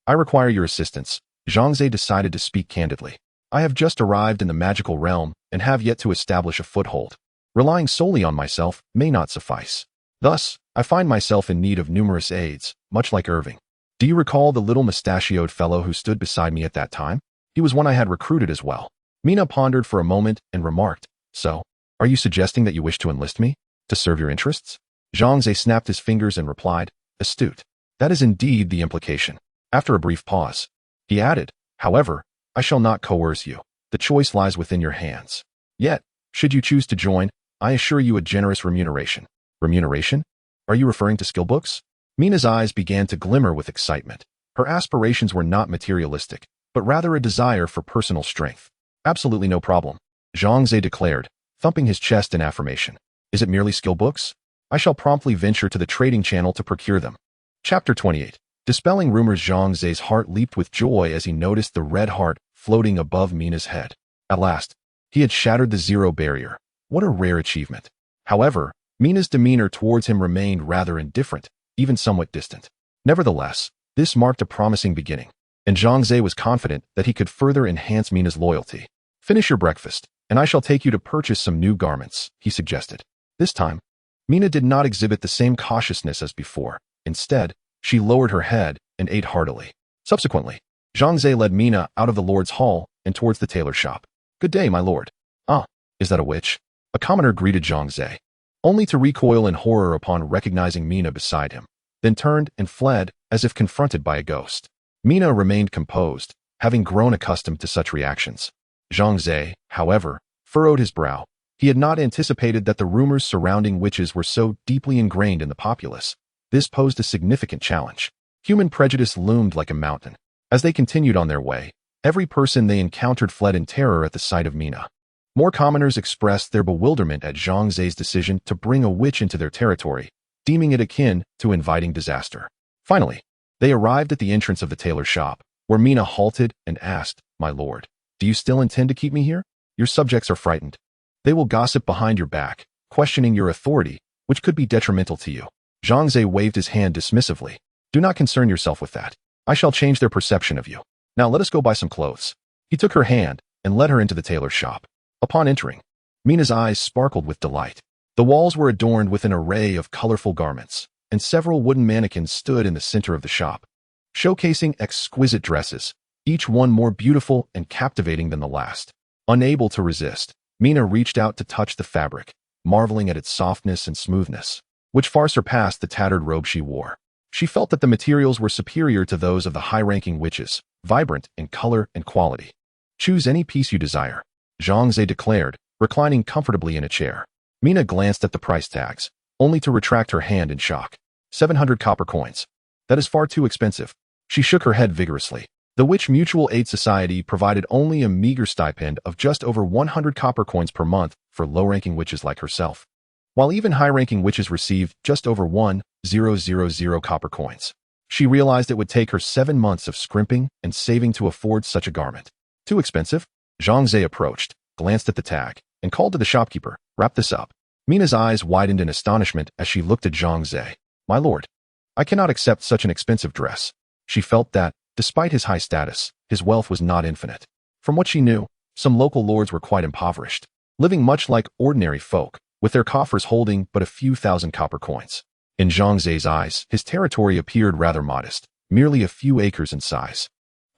I require your assistance. Zhang Ze decided to speak candidly. I have just arrived in the magical realm and have yet to establish a foothold. Relying solely on myself may not suffice. Thus, I find myself in need of numerous aids, much like Irving. Do you recall the little mustachioed fellow who stood beside me at that time? He was one I had recruited as well. Mina pondered for a moment and remarked, So, are you suggesting that you wish to enlist me? To serve your interests? Zhang Ze snapped his fingers and replied, Astute. That is indeed the implication. After a brief pause, he added, However, I shall not coerce you. The choice lies within your hands. Yet, should you choose to join, I assure you a generous remuneration. Remuneration? Are you referring to skill books? Mina's eyes began to glimmer with excitement. Her aspirations were not materialistic, but rather a desire for personal strength. Absolutely no problem, Zhang Ze declared, thumping his chest in affirmation. Is it merely skill books? I shall promptly venture to the trading channel to procure them. Chapter 28. Dispelling rumors. Zhang Ze's heart leaped with joy as he noticed the red heart floating above Mina's head. At last, he had shattered the zero barrier. What a rare achievement. However, Mina's demeanor towards him remained rather indifferent, even somewhat distant. Nevertheless, this marked a promising beginning, and Zhang Ze was confident that he could further enhance Mina's loyalty. Finish your breakfast, and I shall take you to purchase some new garments, he suggested. This time, Mina did not exhibit the same cautiousness as before. Instead, she lowered her head and ate heartily. Subsequently, Zhang Ze led Mina out of the Lord's Hall and towards the tailor shop. Good day, my lord. Ah, is that a witch? A commoner greeted Zhang Ze, only to recoil in horror upon recognizing Mina beside him, then turned and fled as if confronted by a ghost. Mina remained composed, having grown accustomed to such reactions. Zhang Ze, however, furrowed his brow. He had not anticipated that the rumors surrounding witches were so deeply ingrained in the populace. This posed a significant challenge. Human prejudice loomed like a mountain. As they continued on their way, every person they encountered fled in terror at the sight of Mina. More commoners expressed their bewilderment at Zhang Ze's decision to bring a witch into their territory, deeming it akin to inviting disaster. Finally, they arrived at the entrance of the tailor's shop, where Mina halted and asked, "My lord, do you still intend to keep me here? Your subjects are frightened. They will gossip behind your back, questioning your authority, which could be detrimental to you." Zhang Ze waved his hand dismissively. "Do not concern yourself with that. I shall change their perception of you. Now let us go buy some clothes." He took her hand and led her into the tailor's shop. Upon entering, Mina's eyes sparkled with delight. The walls were adorned with an array of colorful garments, and several wooden mannequins stood in the center of the shop, showcasing exquisite dresses, each one more beautiful and captivating than the last. Unable to resist, Mina reached out to touch the fabric, marveling at its softness and smoothness, which far surpassed the tattered robe she wore. She felt that the materials were superior to those of the high-ranking witches, vibrant in color and quality. "Choose any piece you desire," Zhang Ze declared, reclining comfortably in a chair. Mina glanced at the price tags, only to retract her hand in shock. 700 copper coins. That is far too expensive. She shook her head vigorously. The Witch Mutual Aid Society provided only a meager stipend of just over 100 copper coins per month for low-ranking witches like herself, while even high-ranking witches received just over 1,000 copper coins. She realized it would take her 7 months of scrimping and saving to afford such a garment. Too expensive? Zhang Ze approached, glanced at the tag, and called to the shopkeeper, "Wrap this up." Mina's eyes widened in astonishment as she looked at Zhang Ze. "My lord, I cannot accept such an expensive dress." She felt that, despite his high status, his wealth was not infinite. From what she knew, some local lords were quite impoverished, living much like ordinary folk, with their coffers holding but a few thousand copper coins. In Zhang Ze's eyes, his territory appeared rather modest, merely a few acres in size.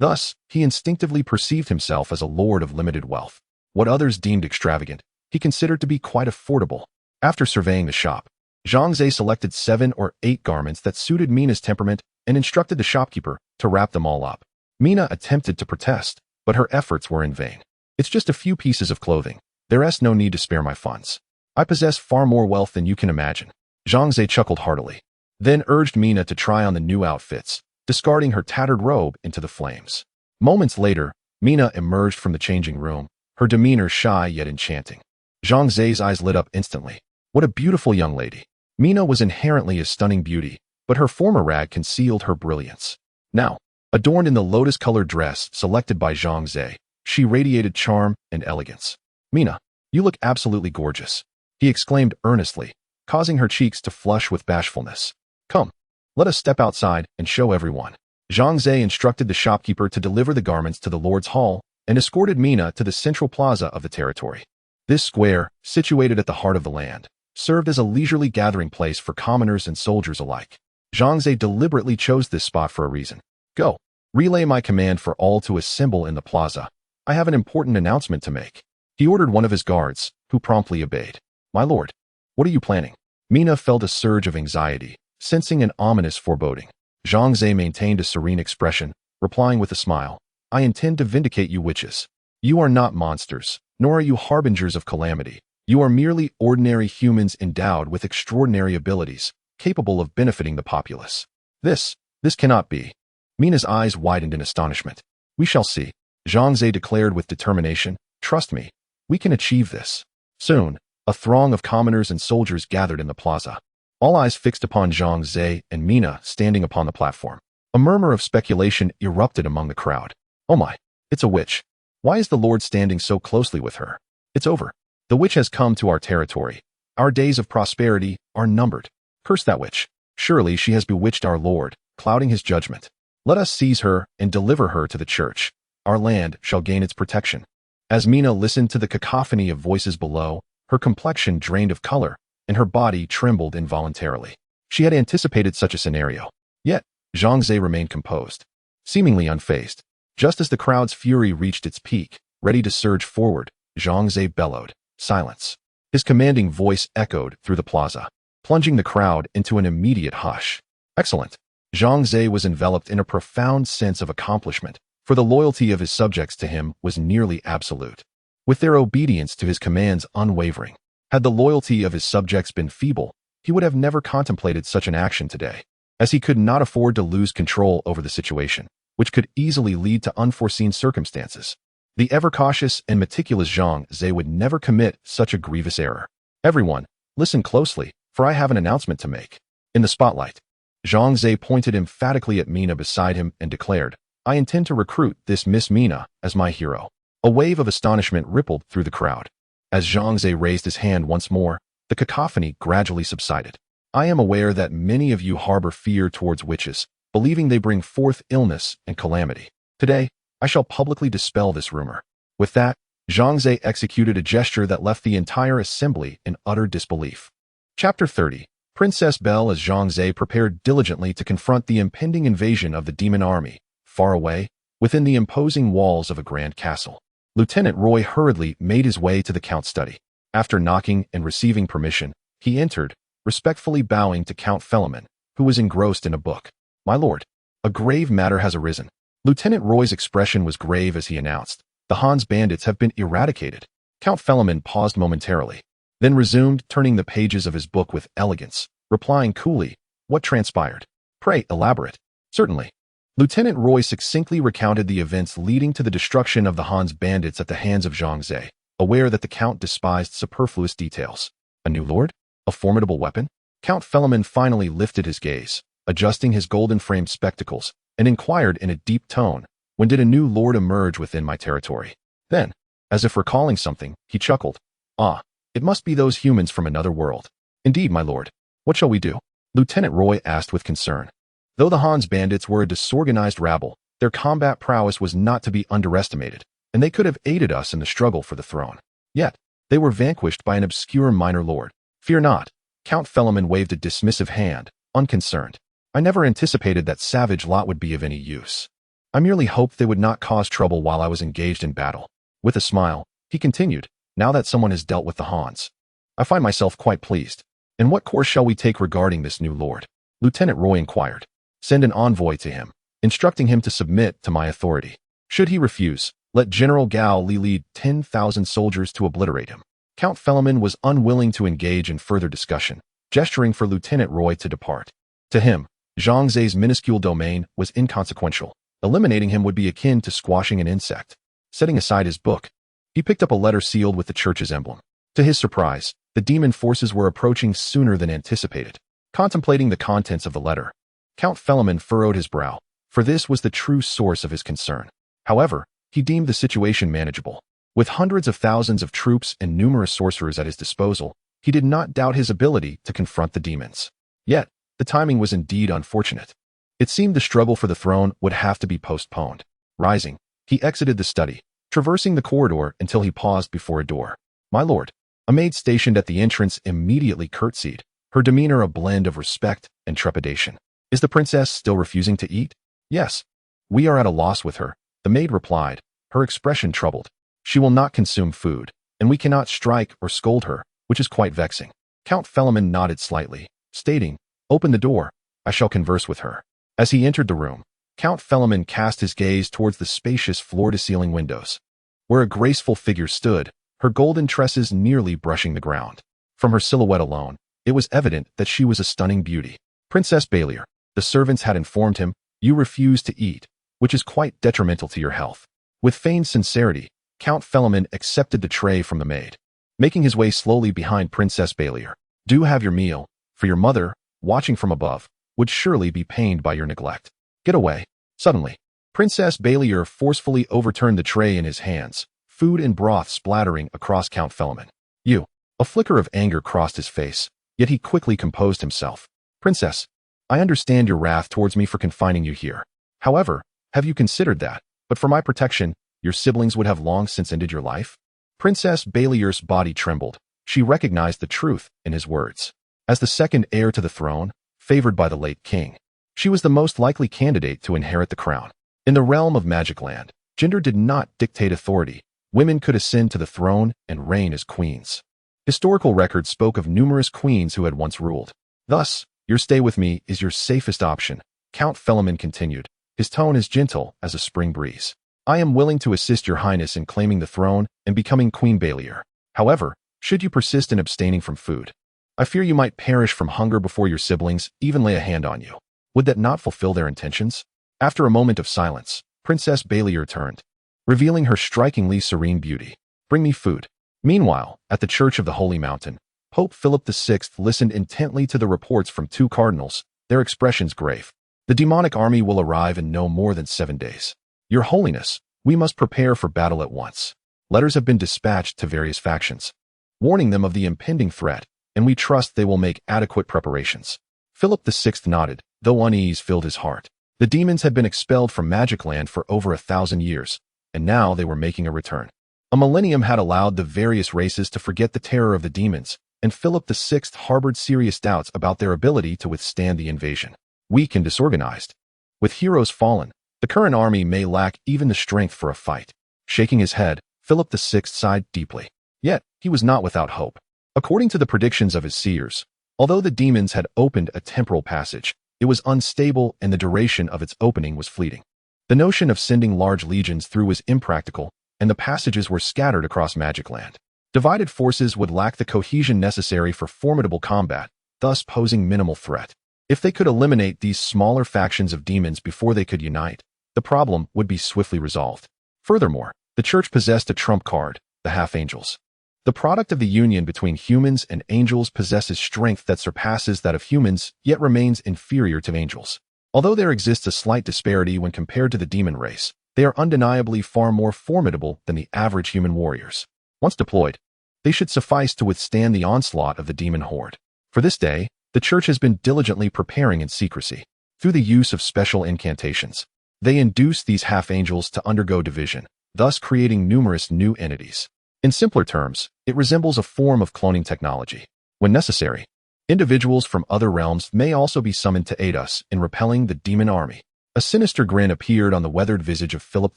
Thus, he instinctively perceived himself as a lord of limited wealth. What others deemed extravagant, he considered to be quite affordable. After surveying the shop, Zhang Ze selected 7 or 8 garments that suited Mina's temperament and instructed the shopkeeper to wrap them all up. Mina attempted to protest, but her efforts were in vain. "It's just a few pieces of clothing. There's no need to spare my funds. I possess far more wealth than you can imagine." Zhang Ze chuckled heartily, then urged Mina to try on the new outfits, discarding her tattered robe into the flames. Moments later, Mina emerged from the changing room, her demeanor shy yet enchanting. Zhang Ze's eyes lit up instantly. What a beautiful young lady. Mina was inherently a stunning beauty, but her former rag concealed her brilliance. Now, adorned in the lotus-colored dress selected by Zhang Ze, she radiated charm and elegance. "Mina, you look absolutely gorgeous," he exclaimed earnestly, causing her cheeks to flush with bashfulness. "Come, let us step outside and show everyone." Zhang Ze instructed the shopkeeper to deliver the garments to the Lord's Hall and escorted Mina to the central plaza of the territory. This square, situated at the heart of the land, served as a leisurely gathering place for commoners and soldiers alike. Zhang Ze deliberately chose this spot for a reason. "Go, relay my command for all to assemble in the plaza. I have an important announcement to make." He ordered one of his guards, who promptly obeyed. "My lord, what are you planning?" Mina felt a surge of anxiety, sensing an ominous foreboding. Zhang Ze maintained a serene expression, replying with a smile, "I intend to vindicate you witches. You are not monsters, nor are you harbingers of calamity. You are merely ordinary humans endowed with extraordinary abilities, capable of benefiting the populace." This cannot be." Mina's eyes widened in astonishment. "We shall see," Zhang Ze declared with determination. "Trust me, we can achieve this." Soon, a throng of commoners and soldiers gathered in the plaza, all eyes fixed upon Zhang Ze and Mina standing upon the platform. A murmur of speculation erupted among the crowd. "Oh my, it's a witch. Why is the Lord standing so closely with her? It's over. The witch has come to our territory. Our days of prosperity are numbered. Curse that witch. Surely she has bewitched our Lord, clouding his judgment. Let us seize her and deliver her to the church. Our land shall gain its protection." As Mina listened to the cacophony of voices below, her complexion drained of color, and her body trembled involuntarily. She had anticipated such a scenario. Yet, Zhang Ze remained composed, seemingly unfazed. Just as the crowd's fury reached its peak, ready to surge forward, Zhang Ze bellowed, "Silence." His commanding voice echoed through the plaza, plunging the crowd into an immediate hush. Excellent. Zhang Ze was enveloped in a profound sense of accomplishment, for the loyalty of his subjects to him was nearly absolute. with their obedience to his commands unwavering. Had the loyalty of his subjects been feeble, he would have never contemplated such an action today, as he could not afford to lose control over the situation, which could easily lead to unforeseen circumstances. The ever-cautious and meticulous Zhang Ze would never commit such a grievous error. Everyone, listen closely, for I have an announcement to make. In the spotlight, Zhang Ze pointed emphatically at Mina beside him and declared, I intend to recruit this Miss Mina as my hero. A wave of astonishment rippled through the crowd. As Zhang Ze raised his hand once more, the cacophony gradually subsided. I am aware that many of you harbor fear towards witches, believing they bring forth illness and calamity. Today, I shall publicly dispel this rumor. With that, Zhang Ze executed a gesture that left the entire assembly in utter disbelief. Chapter 30. Princess Belle. As Zhang Ze prepared diligently to confront the impending invasion of the demon army, far away, within the imposing walls of a grand castle, Lieutenant Roy hurriedly made his way to the Count's study. After knocking and receiving permission, he entered, respectfully bowing to Count Philemon, who was engrossed in a book. My lord, a grave matter has arisen. Lieutenant Roy's expression was grave as he announced, the Han's bandits have been eradicated. Count Philemon paused momentarily, then resumed, turning the pages of his book with elegance, replying coolly, what transpired? Pray elaborate. Certainly. Lieutenant Roy succinctly recounted the events leading to the destruction of the Han's bandits at the hands of Zhang Ze, aware that the Count despised superfluous details. A new lord? A formidable weapon? Count Philemon finally lifted his gaze, adjusting his golden-framed spectacles, and inquired in a deep tone, when did a new lord emerge within my territory? Then, as if recalling something, he chuckled. Ah, it must be those humans from another world. Indeed, my lord. What shall we do? Lieutenant Roy asked with concern. Though the Han's bandits were a disorganized rabble, their combat prowess was not to be underestimated, and they could have aided us in the struggle for the throne. Yet, they were vanquished by an obscure minor lord. Fear not. Count Philemon waved a dismissive hand, unconcerned. I never anticipated that savage lot would be of any use. I merely hoped they would not cause trouble while I was engaged in battle. With a smile, he continued, now that someone has dealt with the Hans, I find myself quite pleased. And what course shall we take regarding this new lord? Lieutenant Roy inquired. Send an envoy to him, instructing him to submit to my authority. Should he refuse, let General Gao Li lead 10,000 soldiers to obliterate him. Count Philemon was unwilling to engage in further discussion, gesturing for Lieutenant Roy to depart. To him, Zhang Ze's minuscule domain was inconsequential. Eliminating him would be akin to squashing an insect. Setting aside his book, he picked up a letter sealed with the church's emblem. To his surprise, the demon forces were approaching sooner than anticipated. Contemplating the contents of the letter, Count Philemon furrowed his brow, for this was the true source of his concern. However, he deemed the situation manageable. With hundreds of thousands of troops and numerous sorcerers at his disposal, he did not doubt his ability to confront the demons. Yet, the timing was indeed unfortunate. It seemed the struggle for the throne would have to be postponed. Rising, he exited the study, traversing the corridor until he paused before a door. My lord, a maid stationed at the entrance immediately curtsied, her demeanor a blend of respect and trepidation. Is the princess still refusing to eat? Yes. We are at a loss with her, the maid replied, her expression troubled. She will not consume food, and we cannot strike or scold her, which is quite vexing. Count Philemon nodded slightly, stating, open the door, I shall converse with her. As he entered the room, Count Philemon cast his gaze towards the spacious floor-to-ceiling windows, where a graceful figure stood, her golden tresses nearly brushing the ground. From her silhouette alone, it was evident that she was a stunning beauty. Princess Balier, the servants had informed him, you refuse to eat, which is quite detrimental to your health. With feigned sincerity, Count Philemon accepted the tray from the maid, making his way slowly behind Princess Balier. Do have your meal, for your mother, watching from above, would surely be pained by your neglect. Get away. Suddenly, Princess Balier forcefully overturned the tray in his hands, food and broth splattering across Count Philemon. You. A flicker of anger crossed his face, yet he quickly composed himself. Princess, I understand your wrath towards me for confining you here. However, have you considered that, but for my protection, your siblings would have long since ended your life? Princess Balier's body trembled. She recognized the truth in his words. As the second heir to the throne, favored by the late king, she was the most likely candidate to inherit the crown. In the realm of Magic Land, gender did not dictate authority. Women could ascend to the throne and reign as queens. Historical records spoke of numerous queens who had once ruled. Thus, your stay with me is your safest option, Count Philemon continued, his tone as gentle as a spring breeze. I am willing to assist your highness in claiming the throne and becoming Queen Baelier. However, should you persist in abstaining from food, I fear you might perish from hunger before your siblings even lay a hand on you. Would that not fulfill their intentions? After a moment of silence, Princess Baelier turned, revealing her strikingly serene beauty. Bring me food. Meanwhile, at the Church of the Holy Mountain, Pope Philip VI listened intently to the reports from two cardinals, their expressions grave. The demonic army will arrive in no more than 7 days. Your Holiness, we must prepare for battle at once. Letters have been dispatched to various factions, warning them of the impending threat, and we trust they will make adequate preparations. Philip VI nodded, though unease filled his heart. The demons had been expelled from Magic Land for over 1,000 years, and now they were making a return. A millennium had allowed the various races to forget the terror of the demons, and Philip VI harbored serious doubts about their ability to withstand the invasion. Weak and disorganized, with heroes fallen, the current army may lack even the strength for a fight. Shaking his head, Philip VI sighed deeply. Yet, he was not without hope. According to the predictions of his seers, although the demons had opened a temporal passage, it was unstable and the duration of its opening was fleeting. The notion of sending large legions through was impractical, and the passages were scattered across Magic Land. Divided forces would lack the cohesion necessary for formidable combat, thus posing minimal threat. If they could eliminate these smaller factions of demons before they could unite, the problem would be swiftly resolved. Furthermore, the Church possessed a trump card, the half-angels. The product of the union between humans and angels possesses strength that surpasses that of humans, yet remains inferior to angels. Although there exists a slight disparity when compared to the demon race, they are undeniably far more formidable than the average human warriors. Once deployed, they should suffice to withstand the onslaught of the demon horde. For this day, the Church has been diligently preparing in secrecy. Through the use of special incantations, they induce these half-angels to undergo division, thus creating numerous new entities. In simpler terms, it resembles a form of cloning technology. When necessary, individuals from other realms may also be summoned to aid us in repelling the demon army. A sinister grin appeared on the weathered visage of Philip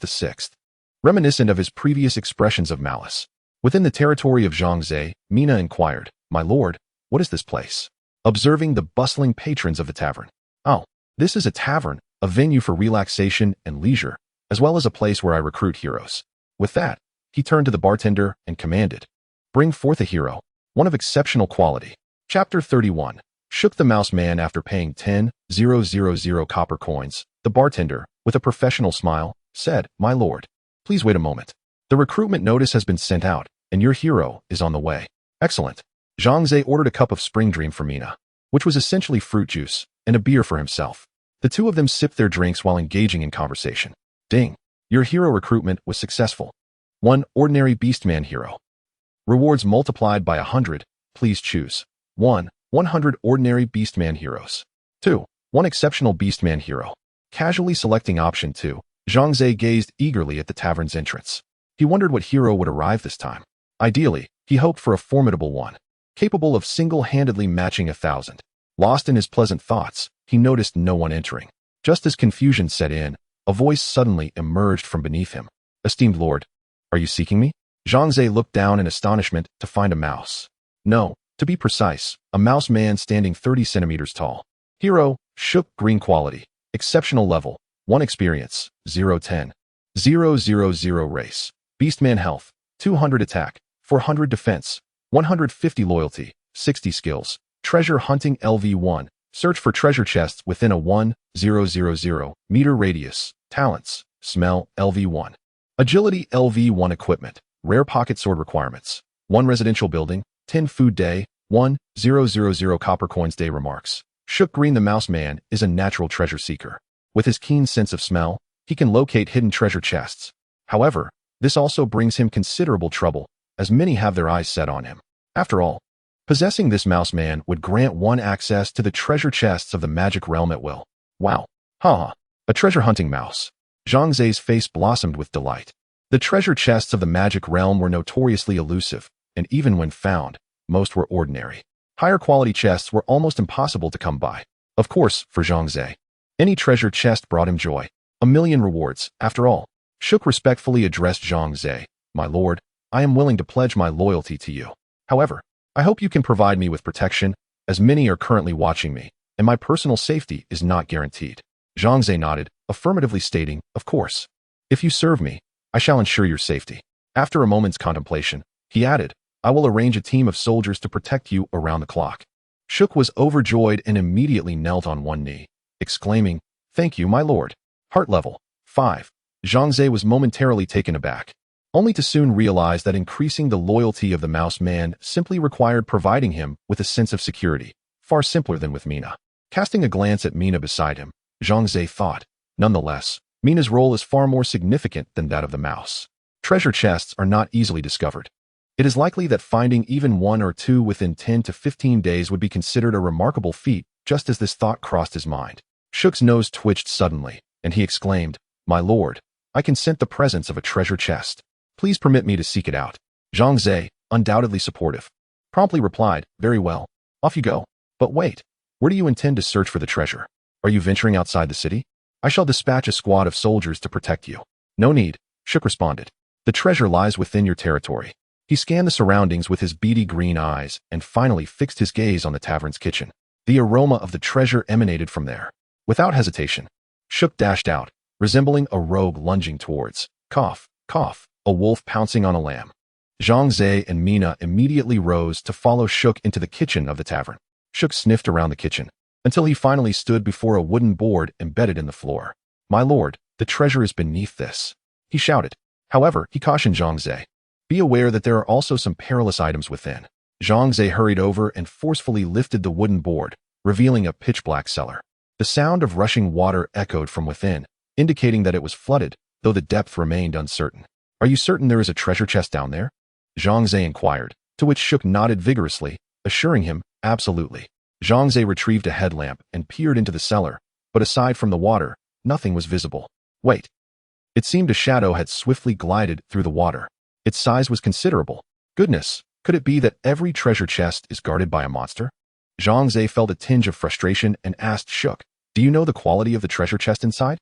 VI, reminiscent of his previous expressions of malice. Within the territory of Zhang Ze, Mina inquired, "My lord, what is this place?" Observing the bustling patrons of the tavern. "Oh, this is a tavern, a venue for relaxation and leisure, as well as a place where I recruit heroes." With that, he turned to the bartender and commanded, "Bring forth a hero, one of exceptional quality." Chapter 31. Shook the Mouse Man. After paying 10,000 copper coins, the bartender, with a professional smile, said, "My lord, please wait a moment. The recruitment notice has been sent out, and your hero is on the way." "Excellent." Zhang Ze ordered a cup of Spring Dream for Mina, which was essentially fruit juice, and a beer for himself. The two of them sipped their drinks while engaging in conversation. "Ding. Your hero recruitment was successful. 1 ordinary Beastman hero. Rewards multiplied by 100. Please choose. 1. 100 ordinary Beastman heroes. 2. 1 exceptional Beastman hero." Casually selecting option 2, Zhang Ze gazed eagerly at the tavern's entrance. He wondered what hero would arrive this time. Ideally, he hoped for a formidable one, capable of single-handedly matching 1,000. Lost in his pleasant thoughts, he noticed no one entering. Just as confusion set in, a voice suddenly emerged from beneath him. "Esteemed lord, are you seeking me?" Zhang Ze looked down in astonishment to find a mouse. No, to be precise, a mouse man standing 30 centimeters tall. Hero, Shook Green quality, exceptional level, 1 experience, 010. 000 race. Beastman health, 200 attack, 400 defense, 150 loyalty, 60 skills. Treasure hunting LV1. Search for treasure chests within a 1,000 meter radius. Talents. Smell LV1. Agility LV1 equipment. Rare pocket sword requirements. 1 residential building. 10 food day. 1,000 copper coins day. Remarks. Shook Green the Mouse Man is a natural treasure seeker. With his keen sense of smell, he can locate hidden treasure chests. However, this also brings him considerable trouble, as many have their eyes set on him. After all, possessing this mouse man would grant one access to the treasure chests of the magic realm at will. Wow. Haha. A treasure hunting mouse. Zhang Ze's face blossomed with delight. The treasure chests of the magic realm were notoriously elusive, and even when found, most were ordinary. Higher quality chests were almost impossible to come by. Of course, for Zhang Ze, any treasure chest brought him joy. 1,000,000 rewards, after all. Shook respectfully addressed Zhang Ze. "My lord, I am willing to pledge my loyalty to you. However, I hope you can provide me with protection, as many are currently watching me, and my personal safety is not guaranteed." Zhang Ze nodded, affirmatively stating, "Of course. If you serve me, I shall ensure your safety. After a moment's contemplation, he added, I will arrange a team of soldiers to protect you around the clock. Shuk was overjoyed and immediately knelt on one knee, exclaiming, Thank you, my lord. Heart level 5. Zhang Ze was momentarily taken aback, only to soon realize that increasing the loyalty of the mouse man simply required providing him with a sense of security, far simpler than with Mina. Casting a glance at Mina beside him, Zhang Ze thought, nonetheless, Mina's role is far more significant than that of the mouse. Treasure chests are not easily discovered. It is likely that finding even one or two within 10 to 15 days would be considered a remarkable feat. Just as this thought crossed his mind, Shuk's nose twitched suddenly, and he exclaimed, My lord, I can scent the presence of a treasure chest. Please permit me to seek it out. Zhang Ze, undoubtedly supportive, promptly replied, Very well. Off you go. But wait, where do you intend to search for the treasure? Are you venturing outside the city? I shall dispatch a squad of soldiers to protect you. No need, Shuk responded. The treasure lies within your territory. He scanned the surroundings with his beady green eyes and finally fixed his gaze on the tavern's kitchen. The aroma of the treasure emanated from there. Without hesitation, Shuk dashed out, resembling a rogue lunging towards, cough, a wolf pouncing on a lamb. Zhang Ze and Mina immediately rose to follow Shuk into the kitchen of the tavern. Shuk sniffed around the kitchen until he finally stood before a wooden board embedded in the floor. My lord, the treasure is beneath this, he shouted. However, he cautioned Zhang Ze. Be aware that there are also some perilous items within. Zhang Ze hurried over and forcefully lifted the wooden board, revealing a pitch-black cellar. The sound of rushing water echoed from within, indicating that it was flooded, though the depth remained uncertain. Are you certain there is a treasure chest down there? Zhang Ze inquired, to which Shuk nodded vigorously, assuring him, absolutely. Zhang Ze retrieved a headlamp and peered into the cellar, but aside from the water, nothing was visible. Wait. It seemed a shadow had swiftly glided through the water. Its size was considerable. Goodness, could it be that every treasure chest is guarded by a monster? Zhang Ze felt a tinge of frustration and asked Shuk, Do you know the quality of the treasure chest inside?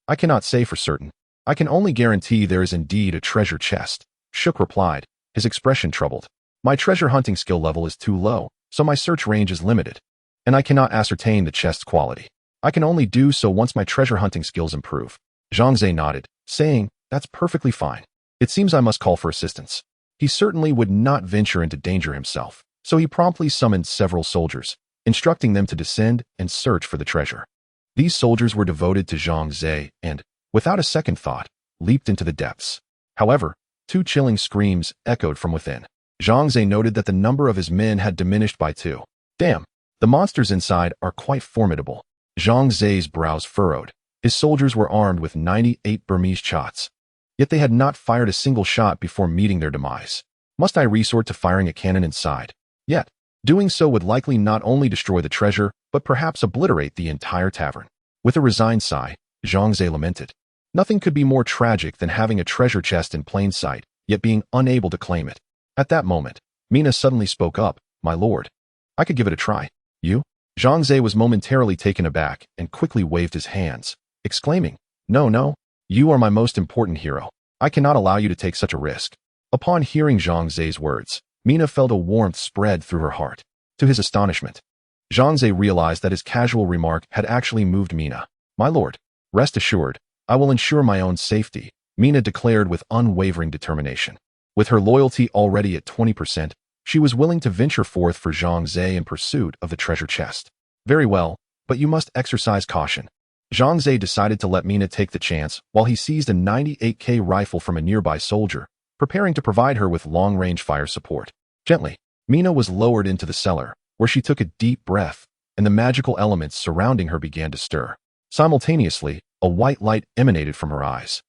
I cannot say for certain. I can only guarantee there is indeed a treasure chest, Shuk replied, his expression troubled. My treasure hunting skill level is too low, so my search range is limited, and I cannot ascertain the chest's quality. I can only do so once my treasure hunting skills improve. Zhang Ze nodded, saying, That's perfectly fine. It seems I must call for assistance. He certainly would not venture into danger himself, so he promptly summoned several soldiers, instructing them to descend and search for the treasure. These soldiers were devoted to Zhang Ze and, without a second thought, leaped into the depths. However, two chilling screams echoed from within. Zhang Ze noted that the number of his men had diminished by 2. Damn, the monsters inside are quite formidable. Zhang Ze's brows furrowed. His soldiers were armed with 98 Burmese shots. Yet they had not fired a single shot before meeting their demise. Must I resort to firing a cannon inside? Yet, doing so would likely not only destroy the treasure, but perhaps obliterate the entire tavern. With a resigned sigh, Zhang Ze lamented. Nothing could be more tragic than having a treasure chest in plain sight, yet being unable to claim it. At that moment, Mina suddenly spoke up, My lord, I could give it a try. You? Zhang Ze was momentarily taken aback and quickly waved his hands, exclaiming, No, you are my most important hero. I cannot allow you to take such a risk. Upon hearing Zhang Ze's words, Mina felt a warmth spread through her heart. To his astonishment, Zhang Ze realized that his casual remark had actually moved Mina. My lord, rest assured, I will ensure my own safety, Mina declared with unwavering determination. With her loyalty already at 20%, she was willing to venture forth for Zhang Ze in pursuit of the treasure chest. Very well, but you must exercise caution. Zhang Ze decided to let Mina take the chance while he seized a 98K rifle from a nearby soldier, preparing to provide her with long-range fire support. Gently, Mina was lowered into the cellar, where she took a deep breath, and the magical elements surrounding her began to stir. Simultaneously, a white light emanated from her eyes,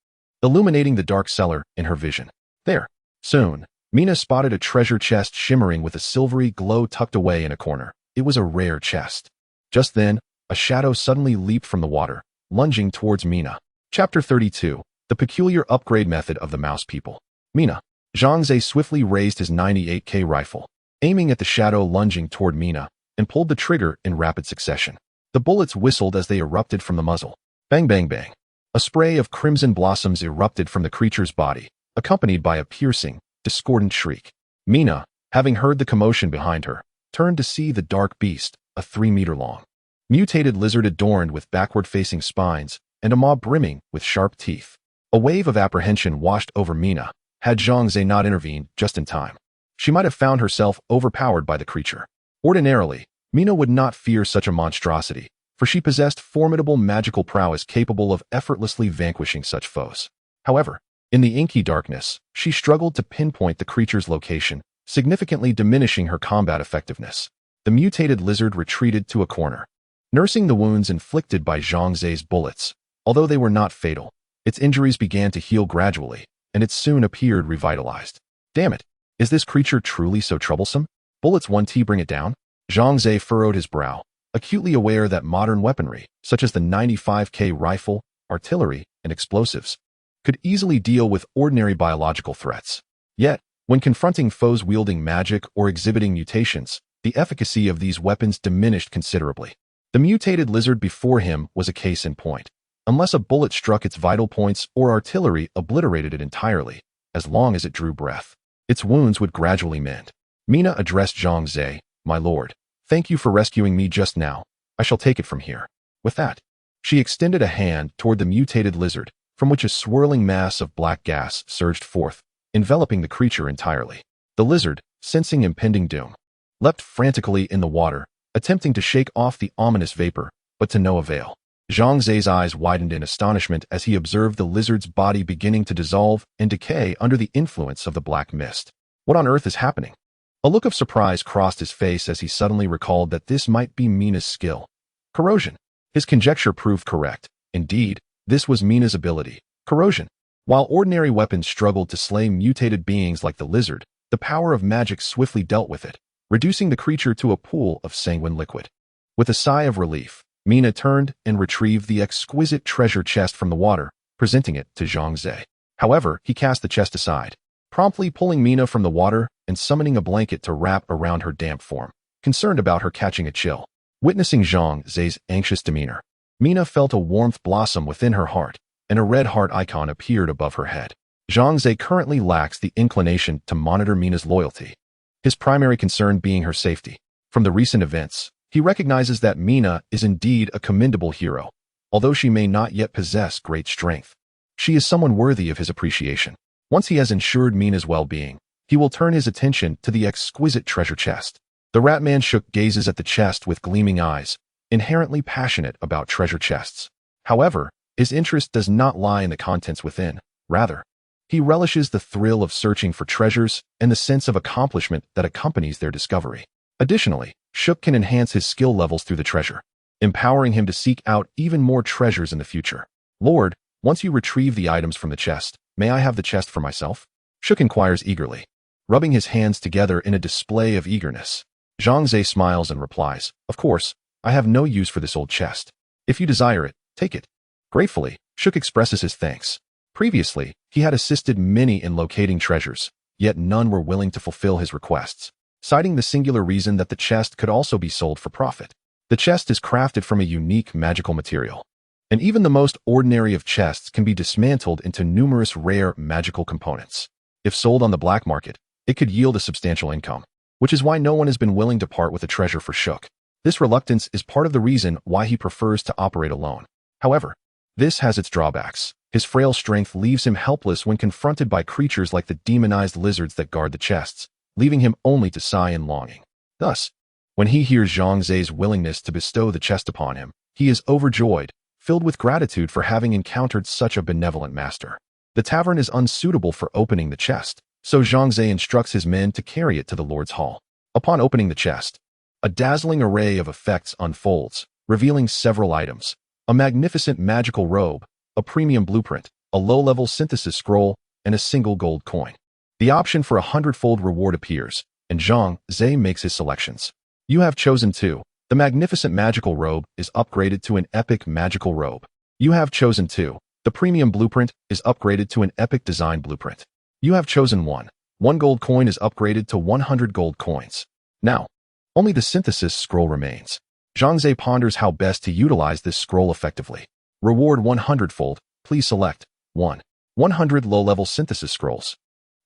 illuminating the dark cellar in her vision. There. Soon, Mina spotted a treasure chest shimmering with a silvery glow tucked away in a corner. It was a rare chest. Just then, a shadow suddenly leaped from the water, lunging towards Mina. Chapter 32. The Peculiar Upgrade Method of the Mouse People. Mina. Zhang Ze swiftly raised his 98K rifle, aiming at the shadow lunging toward Mina, and pulled the trigger in rapid succession. The bullets whistled as they erupted from the muzzle. Bang, bang, bang. A spray of crimson blossoms erupted from the creature's body, accompanied by a piercing, discordant shriek. Mina, having heard the commotion behind her, turned to see the dark beast, a 3-meter-long, mutated lizard adorned with backward-facing spines and a maw brimming with sharp teeth. A wave of apprehension washed over Mina. Had Zhang Ze not intervened just in time, she might have found herself overpowered by the creature. Ordinarily, Mina would not fear such a monstrosity, for she possessed formidable magical prowess capable of effortlessly vanquishing such foes. However, in the inky darkness, she struggled to pinpoint the creature's location, significantly diminishing her combat effectiveness. The mutated lizard retreated to a corner, nursing the wounds inflicted by Zhang Ze's bullets. Although they were not fatal, its injuries began to heal gradually, and it soon appeared revitalized. Damn it, is this creature truly so troublesome? Bullets 1T bring it down? Zhang Ze furrowed his brow, acutely aware that modern weaponry, such as the 95K rifle, artillery, and explosives, could easily deal with ordinary biological threats. Yet, when confronting foes wielding magic or exhibiting mutations, the efficacy of these weapons diminished considerably. The mutated lizard before him was a case in point. Unless a bullet struck its vital points or artillery obliterated it entirely, as long as it drew breath, its wounds would gradually mend. Mina addressed Zhang Ze, "My lord, thank you for rescuing me just now. I shall take it from here." With that, she extended a hand toward the mutated lizard, from which a swirling mass of black gas surged forth, enveloping the creature entirely. The lizard, sensing impending doom, leapt frantically in the water, attempting to shake off the ominous vapor, but to no avail. Zhang Ze's eyes widened in astonishment as he observed the lizard's body beginning to dissolve and decay under the influence of the black mist. What on earth is happening? A look of surprise crossed his face as he suddenly recalled that this might be Mina's skill. Corrosion. His conjecture proved correct. Indeed, this was Mina's ability. Corrosion. While ordinary weapons struggled to slay mutated beings like the lizard, the power of magic swiftly dealt with it, reducing the creature to a pool of sanguine liquid. With a sigh of relief, Mina turned and retrieved the exquisite treasure chest from the water, presenting it to Zhang Ze. However, he cast the chest aside, promptly pulling Mina from the water and summoning a blanket to wrap around her damp form, concerned about her catching a chill. Witnessing Zhang Ze's anxious demeanor, Mina felt a warmth blossom within her heart, and a red heart icon appeared above her head. Zhang Ze currently lacks the inclination to monitor Mina's loyalty, his primary concern being her safety. From the recent events, he recognizes that Mina is indeed a commendable hero, although she may not yet possess great strength. She is someone worthy of his appreciation. Once he has ensured Mina's well-being, he will turn his attention to the exquisite treasure chest. The Ratman shook gazes at the chest with gleaming eyes, inherently passionate about treasure chests. However, his interest does not lie in the contents within. Rather, he relishes the thrill of searching for treasures and the sense of accomplishment that accompanies their discovery. Additionally, Shook can enhance his skill levels through the treasure, empowering him to seek out even more treasures in the future. "Lord, once you retrieve the items from the chest, may I have the chest for myself?" Shook inquires eagerly, rubbing his hands together in a display of eagerness. Zhang Ze smiles and replies, "Of course, I have no use for this old chest. If you desire it, take it." Gratefully, Shook expresses his thanks. Previously, he had assisted many in locating treasures, yet none were willing to fulfill his requests, citing the singular reason that the chest could also be sold for profit. The chest is crafted from a unique magical material, and even the most ordinary of chests can be dismantled into numerous rare magical components. If sold on the black market, it could yield a substantial income, which is why no one has been willing to part with a treasure for Shook. This reluctance is part of the reason why he prefers to operate alone. However, this has its drawbacks. His frail strength leaves him helpless when confronted by creatures like the demonized lizards that guard the chests, leaving him only to sigh in longing. Thus, when he hears Zhang Ze's willingness to bestow the chest upon him, he is overjoyed, filled with gratitude for having encountered such a benevolent master. The tavern is unsuitable for opening the chest, so Zhang Ze instructs his men to carry it to the Lord's Hall. Upon opening the chest, a dazzling array of effects unfolds, revealing several items: a magnificent magical robe, a premium blueprint, a low-level synthesis scroll, and a single gold coin. The option for a hundredfold reward appears, and Zhang Ze makes his selections. You have chosen 2. The magnificent magical robe is upgraded to an epic magical robe. You have chosen 2. The premium blueprint is upgraded to an epic design blueprint. You have chosen 1. 1 gold coin is upgraded to 100 gold coins. Now, only the synthesis scroll remains. Zhang Ze ponders how best to utilize this scroll effectively. Reward 100-fold, please select 1. 100 low-level synthesis scrolls.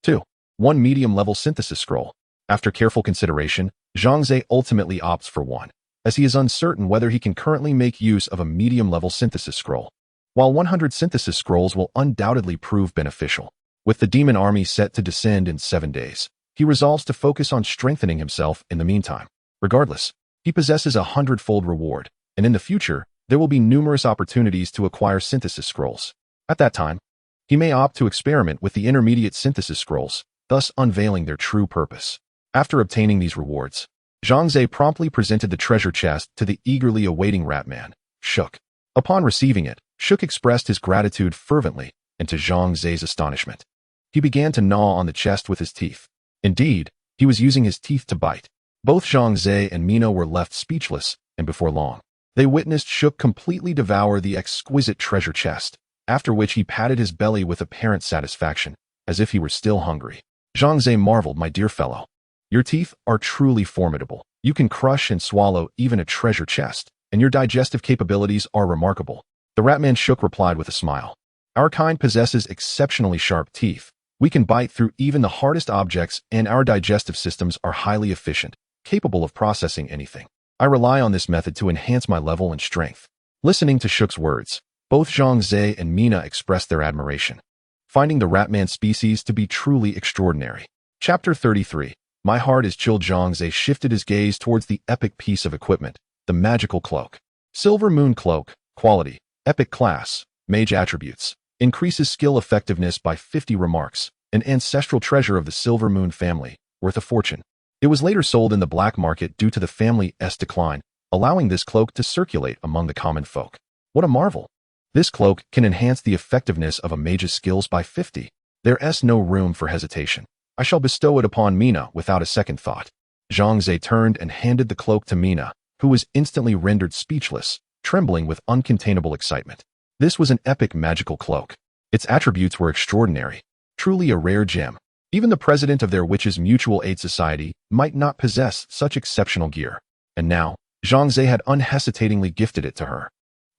2. 1 medium-level synthesis scroll. After careful consideration, Zhang Ze ultimately opts for 1, as he is uncertain whether he can currently make use of a medium-level synthesis scroll. While 100 synthesis scrolls will undoubtedly prove beneficial, with the demon army set to descend in 7 days, he resolves to focus on strengthening himself in the meantime. Regardless, he possesses a hundredfold reward, and in the future, there will be numerous opportunities to acquire synthesis scrolls. At that time, he may opt to experiment with the intermediate synthesis scrolls, thus unveiling their true purpose. After obtaining these rewards, Zhang Ze promptly presented the treasure chest to the eagerly awaiting Ratman, Shuk. Upon receiving it, Shuk expressed his gratitude fervently, and to Zhang Ze's astonishment, he began to gnaw on the chest with his teeth. Indeed, he was using his teeth to bite. Both Zhang Ze and Mina were left speechless, and before long, they witnessed Shuk completely devour the exquisite treasure chest, after which he patted his belly with apparent satisfaction, as if he were still hungry. Zhang Ze marveled, "My dear fellow, your teeth are truly formidable. You can crush and swallow even a treasure chest, and your digestive capabilities are remarkable." The Ratman Shuk replied with a smile, "Our kind possesses exceptionally sharp teeth. We can bite through even the hardest objects, and our digestive systems are highly efficient, capable of processing anything. I rely on this method to enhance my level and strength." Listening to Shuk's words, both Zhang Ze and Mina expressed their admiration, finding the Ratman species to be truly extraordinary. Chapter 33. My heart is chilled. Zhang Ze shifted his gaze towards the epic piece of equipment, the magical cloak. Silver Moon Cloak, quality, epic class, mage attributes, increases skill effectiveness by 50 remarks, an ancestral treasure of the Silver Moon family, worth a fortune. It was later sold in the black market due to the family's decline, allowing this cloak to circulate among the common folk. What a marvel! This cloak can enhance the effectiveness of a mage's skills by 50. There's no room for hesitation. I shall bestow it upon Mina without a second thought. Zhang Ze turned and handed the cloak to Mina, who was instantly rendered speechless, trembling with uncontainable excitement. This was an epic magical cloak. Its attributes were extraordinary, truly a rare gem. Even the president of their Witches' Mutual Aid Society might not possess such exceptional gear. And now, Zhang Ze had unhesitatingly gifted it to her.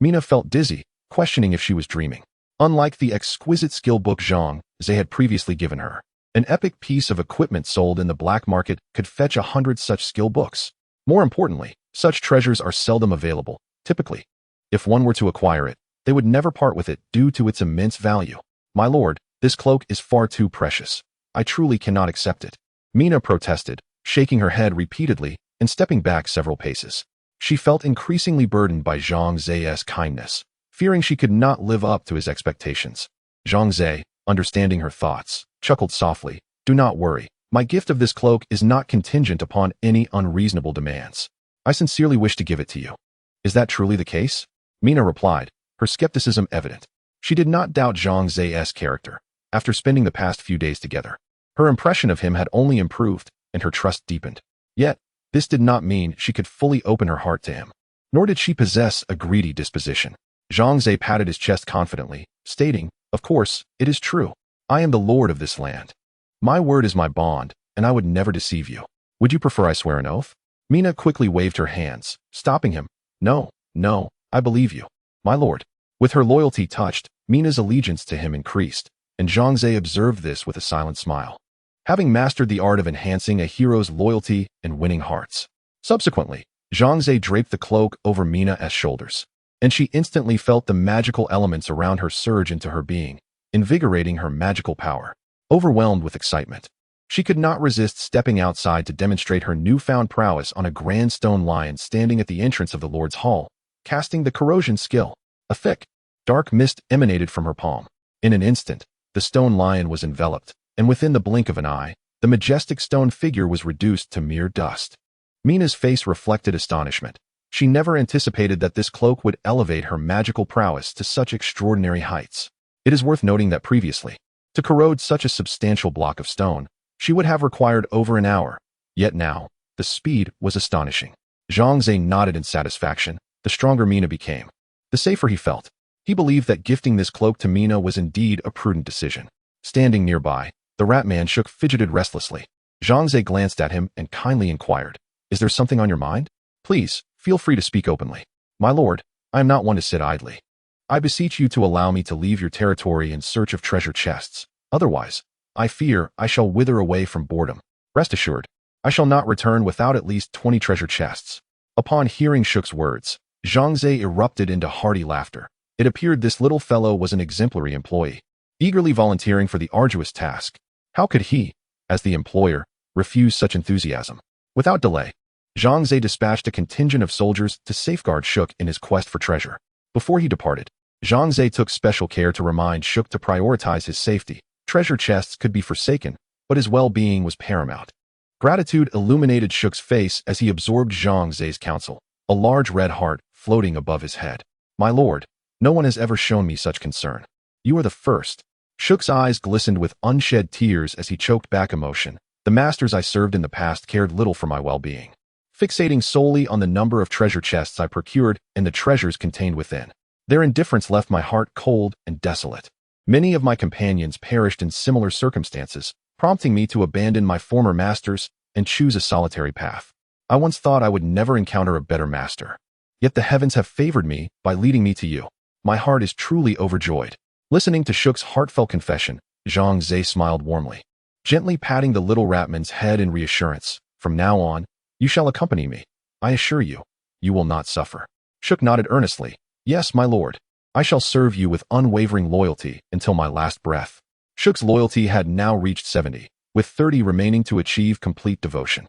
Mina felt dizzy, questioning if she was dreaming. Unlike the exquisite skill book Zhang Ze had previously given her, an epic piece of equipment sold in the black market could fetch 100 such skill books. More importantly, such treasures are seldom available. Typically, if one were to acquire it, they would never part with it due to its immense value. My lord, this cloak is far too precious. I truly cannot accept it. Mina protested, shaking her head repeatedly and stepping back several paces. She felt increasingly burdened by Zhang Ze's kindness, fearing she could not live up to his expectations. Zhang Ze, understanding her thoughts, chuckled softly, "Do not worry. My gift of this cloak is not contingent upon any unreasonable demands. I sincerely wish to give it to you." "Is that truly the case?" Mina replied, her skepticism evident. She did not doubt Zhang Ze's character. After spending the past few days together, her impression of him had only improved, and her trust deepened. Yet, this did not mean she could fully open her heart to him. Nor did she possess a greedy disposition. Zhang Ze patted his chest confidently, stating, "Of course, it is true. I am the lord of this land. My word is my bond, and I would never deceive you. Would you prefer I swear an oath?" Mina quickly waved her hands, stopping him. "No, no, I believe you, my lord." With her loyalty touched, Mina's allegiance to him increased, and Zhang Ze observed this with a silent smile, having mastered the art of enhancing a hero's loyalty and winning hearts. Subsequently, Zhang Ze draped the cloak over Mina's shoulders, and she instantly felt the magical elements around her surge into her being, invigorating her magical power. Overwhelmed with excitement, she could not resist stepping outside to demonstrate her newfound prowess on a grand stone lion standing at the entrance of the Lord's Hall, casting the corrosion skill. A thick, dark mist emanated from her palm. In an instant, the stone lion was enveloped, and within the blink of an eye, the majestic stone figure was reduced to mere dust. Mina's face reflected astonishment. She never anticipated that this cloak would elevate her magical prowess to such extraordinary heights. It is worth noting that previously, to corrode such a substantial block of stone, she would have required over an hour. Yet now, the speed was astonishing. Zhang Ze nodded in satisfaction. The stronger Mina became, the safer he felt. He believed that gifting this cloak to Mina was indeed a prudent decision. Standing nearby, the Ratman Shuk fidgeted restlessly. Zhang Ze glanced at him and kindly inquired, "Is there something on your mind? Please, feel free to speak openly." "My lord, I am not one to sit idly. I beseech you to allow me to leave your territory in search of treasure chests. Otherwise, I fear I shall wither away from boredom. Rest assured, I shall not return without at least 20 treasure chests." Upon hearing Shuk's words, Zhang Ze erupted into hearty laughter, It appeared this little fellow was an exemplary employee, eagerly volunteering for the arduous task. How could he, as the employer, refuse such enthusiasm? Without delay, Zhang Ze dispatched a contingent of soldiers to safeguard Shuk in his quest for treasure. Before he departed, Zhang Ze took special care to remind Shuk to prioritize his safety. Treasure chests could be forsaken, but his well-being was paramount. Gratitude illuminated Shuk's face as he absorbed Zhang Ze's counsel, a large red heart floating above his head. My lord, no one has ever shown me such concern. You are the first. Shuk's eyes glistened with unshed tears as he choked back emotion. The masters I served in the past cared little for my well-being, fixating solely on the number of treasure chests I procured and the treasures contained within. Their indifference left my heart cold and desolate. Many of my companions perished in similar circumstances, prompting me to abandon my former masters and choose a solitary path. I once thought I would never encounter a better master. Yet the heavens have favored me by leading me to you. My heart is truly overjoyed. Listening to Shuk's heartfelt confession, Zhang Ze smiled warmly, gently patting the little Ratman's head in reassurance. From now on, you shall accompany me. I assure you, you will not suffer. Shuk nodded earnestly. Yes, my lord. I shall serve you with unwavering loyalty until my last breath. Shuk's loyalty had now reached 70, with 30 remaining to achieve complete devotion.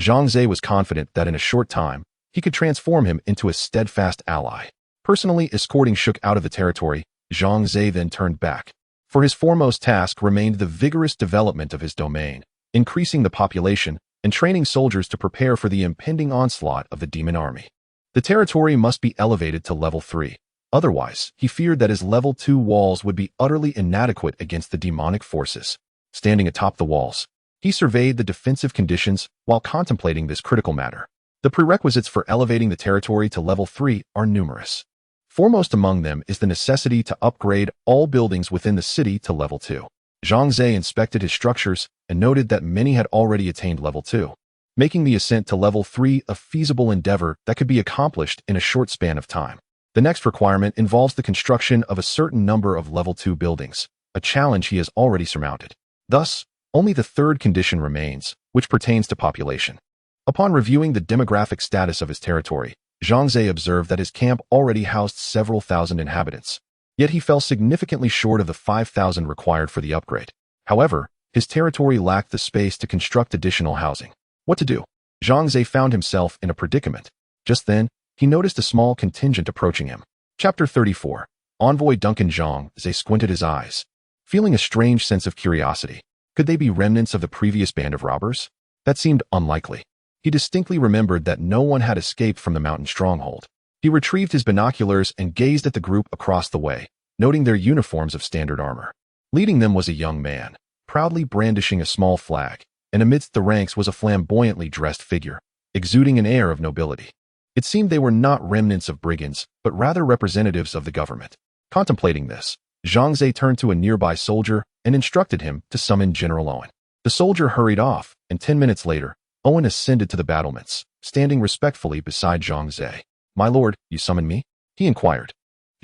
Zhang Ze was confident that in a short time, he could transform him into a steadfast ally. Personally escorting Shuk out of the territory, Zhang Ze then turned back. For his foremost task remained the vigorous development of his domain, increasing the population and training soldiers to prepare for the impending onslaught of the demon army. The territory must be elevated to level 3. Otherwise, he feared that his level 2 walls would be utterly inadequate against the demonic forces. Standing atop the walls, he surveyed the defensive conditions while contemplating this critical matter. The prerequisites for elevating the territory to level 3 are numerous. Foremost among them is the necessity to upgrade all buildings within the city to level 2. Zhang Ze inspected his structures and noted that many had already attained level 2, making the ascent to level 3 a feasible endeavor that could be accomplished in a short span of time. The next requirement involves the construction of a certain number of level 2 buildings, a challenge he has already surmounted. Thus, only the third condition remains, which pertains to population. Upon reviewing the demographic status of his territory, Zhang Ze observed that his camp already housed several thousand inhabitants, yet he fell significantly short of the 5,000 required for the upgrade. However, his territory lacked the space to construct additional housing. What to do? Zhang Ze found himself in a predicament. Just then, he noticed a small contingent approaching him. Chapter 34. Envoy Duncan. Zhang Ze squinted his eyes, feeling a strange sense of curiosity. Could they be remnants of the previous band of robbers? That seemed unlikely. He distinctly remembered that no one had escaped from the mountain stronghold. He retrieved his binoculars and gazed at the group across the way, noting their uniforms of standard armor. Leading them was a young man, proudly brandishing a small flag, and amidst the ranks was a flamboyantly dressed figure, exuding an air of nobility. It seemed they were not remnants of brigands, but rather representatives of the government. Contemplating this, Zhang Ze turned to a nearby soldier and instructed him to summon General Owen. The soldier hurried off, and 10 minutes later, Owen ascended to the battlements, standing respectfully beside Zhang Ze. My lord, you summon me? He inquired.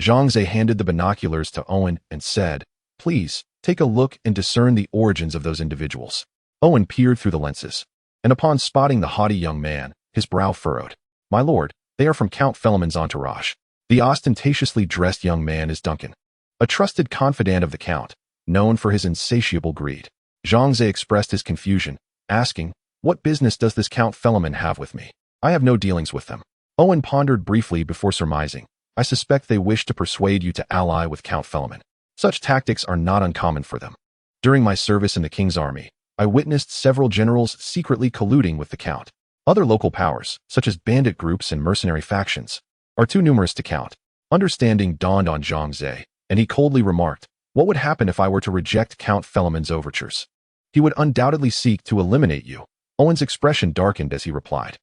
Zhang Ze handed the binoculars to Owen and said, Please, take a look and discern the origins of those individuals. Owen peered through the lenses, and upon spotting the haughty young man, his brow furrowed. My lord, they are from Count Felamon's entourage. The ostentatiously dressed young man is Duncan, a trusted confidant of the Count, known for his insatiable greed. Zhang Ze expressed his confusion, asking, What business does this Count Felamon have with me? I have no dealings with them. Owen pondered briefly before surmising, I suspect they wish to persuade you to ally with Count Felamon. Such tactics are not uncommon for them. During my service in the king's army, I witnessed several generals secretly colluding with the Count. Other local powers, such as bandit groups and mercenary factions, are too numerous to count. Understanding dawned on Zhang Ze, and he coldly remarked, What would happen if I were to reject Count Felamon's overtures? He would undoubtedly seek to eliminate you. Owen's expression darkened as he replied,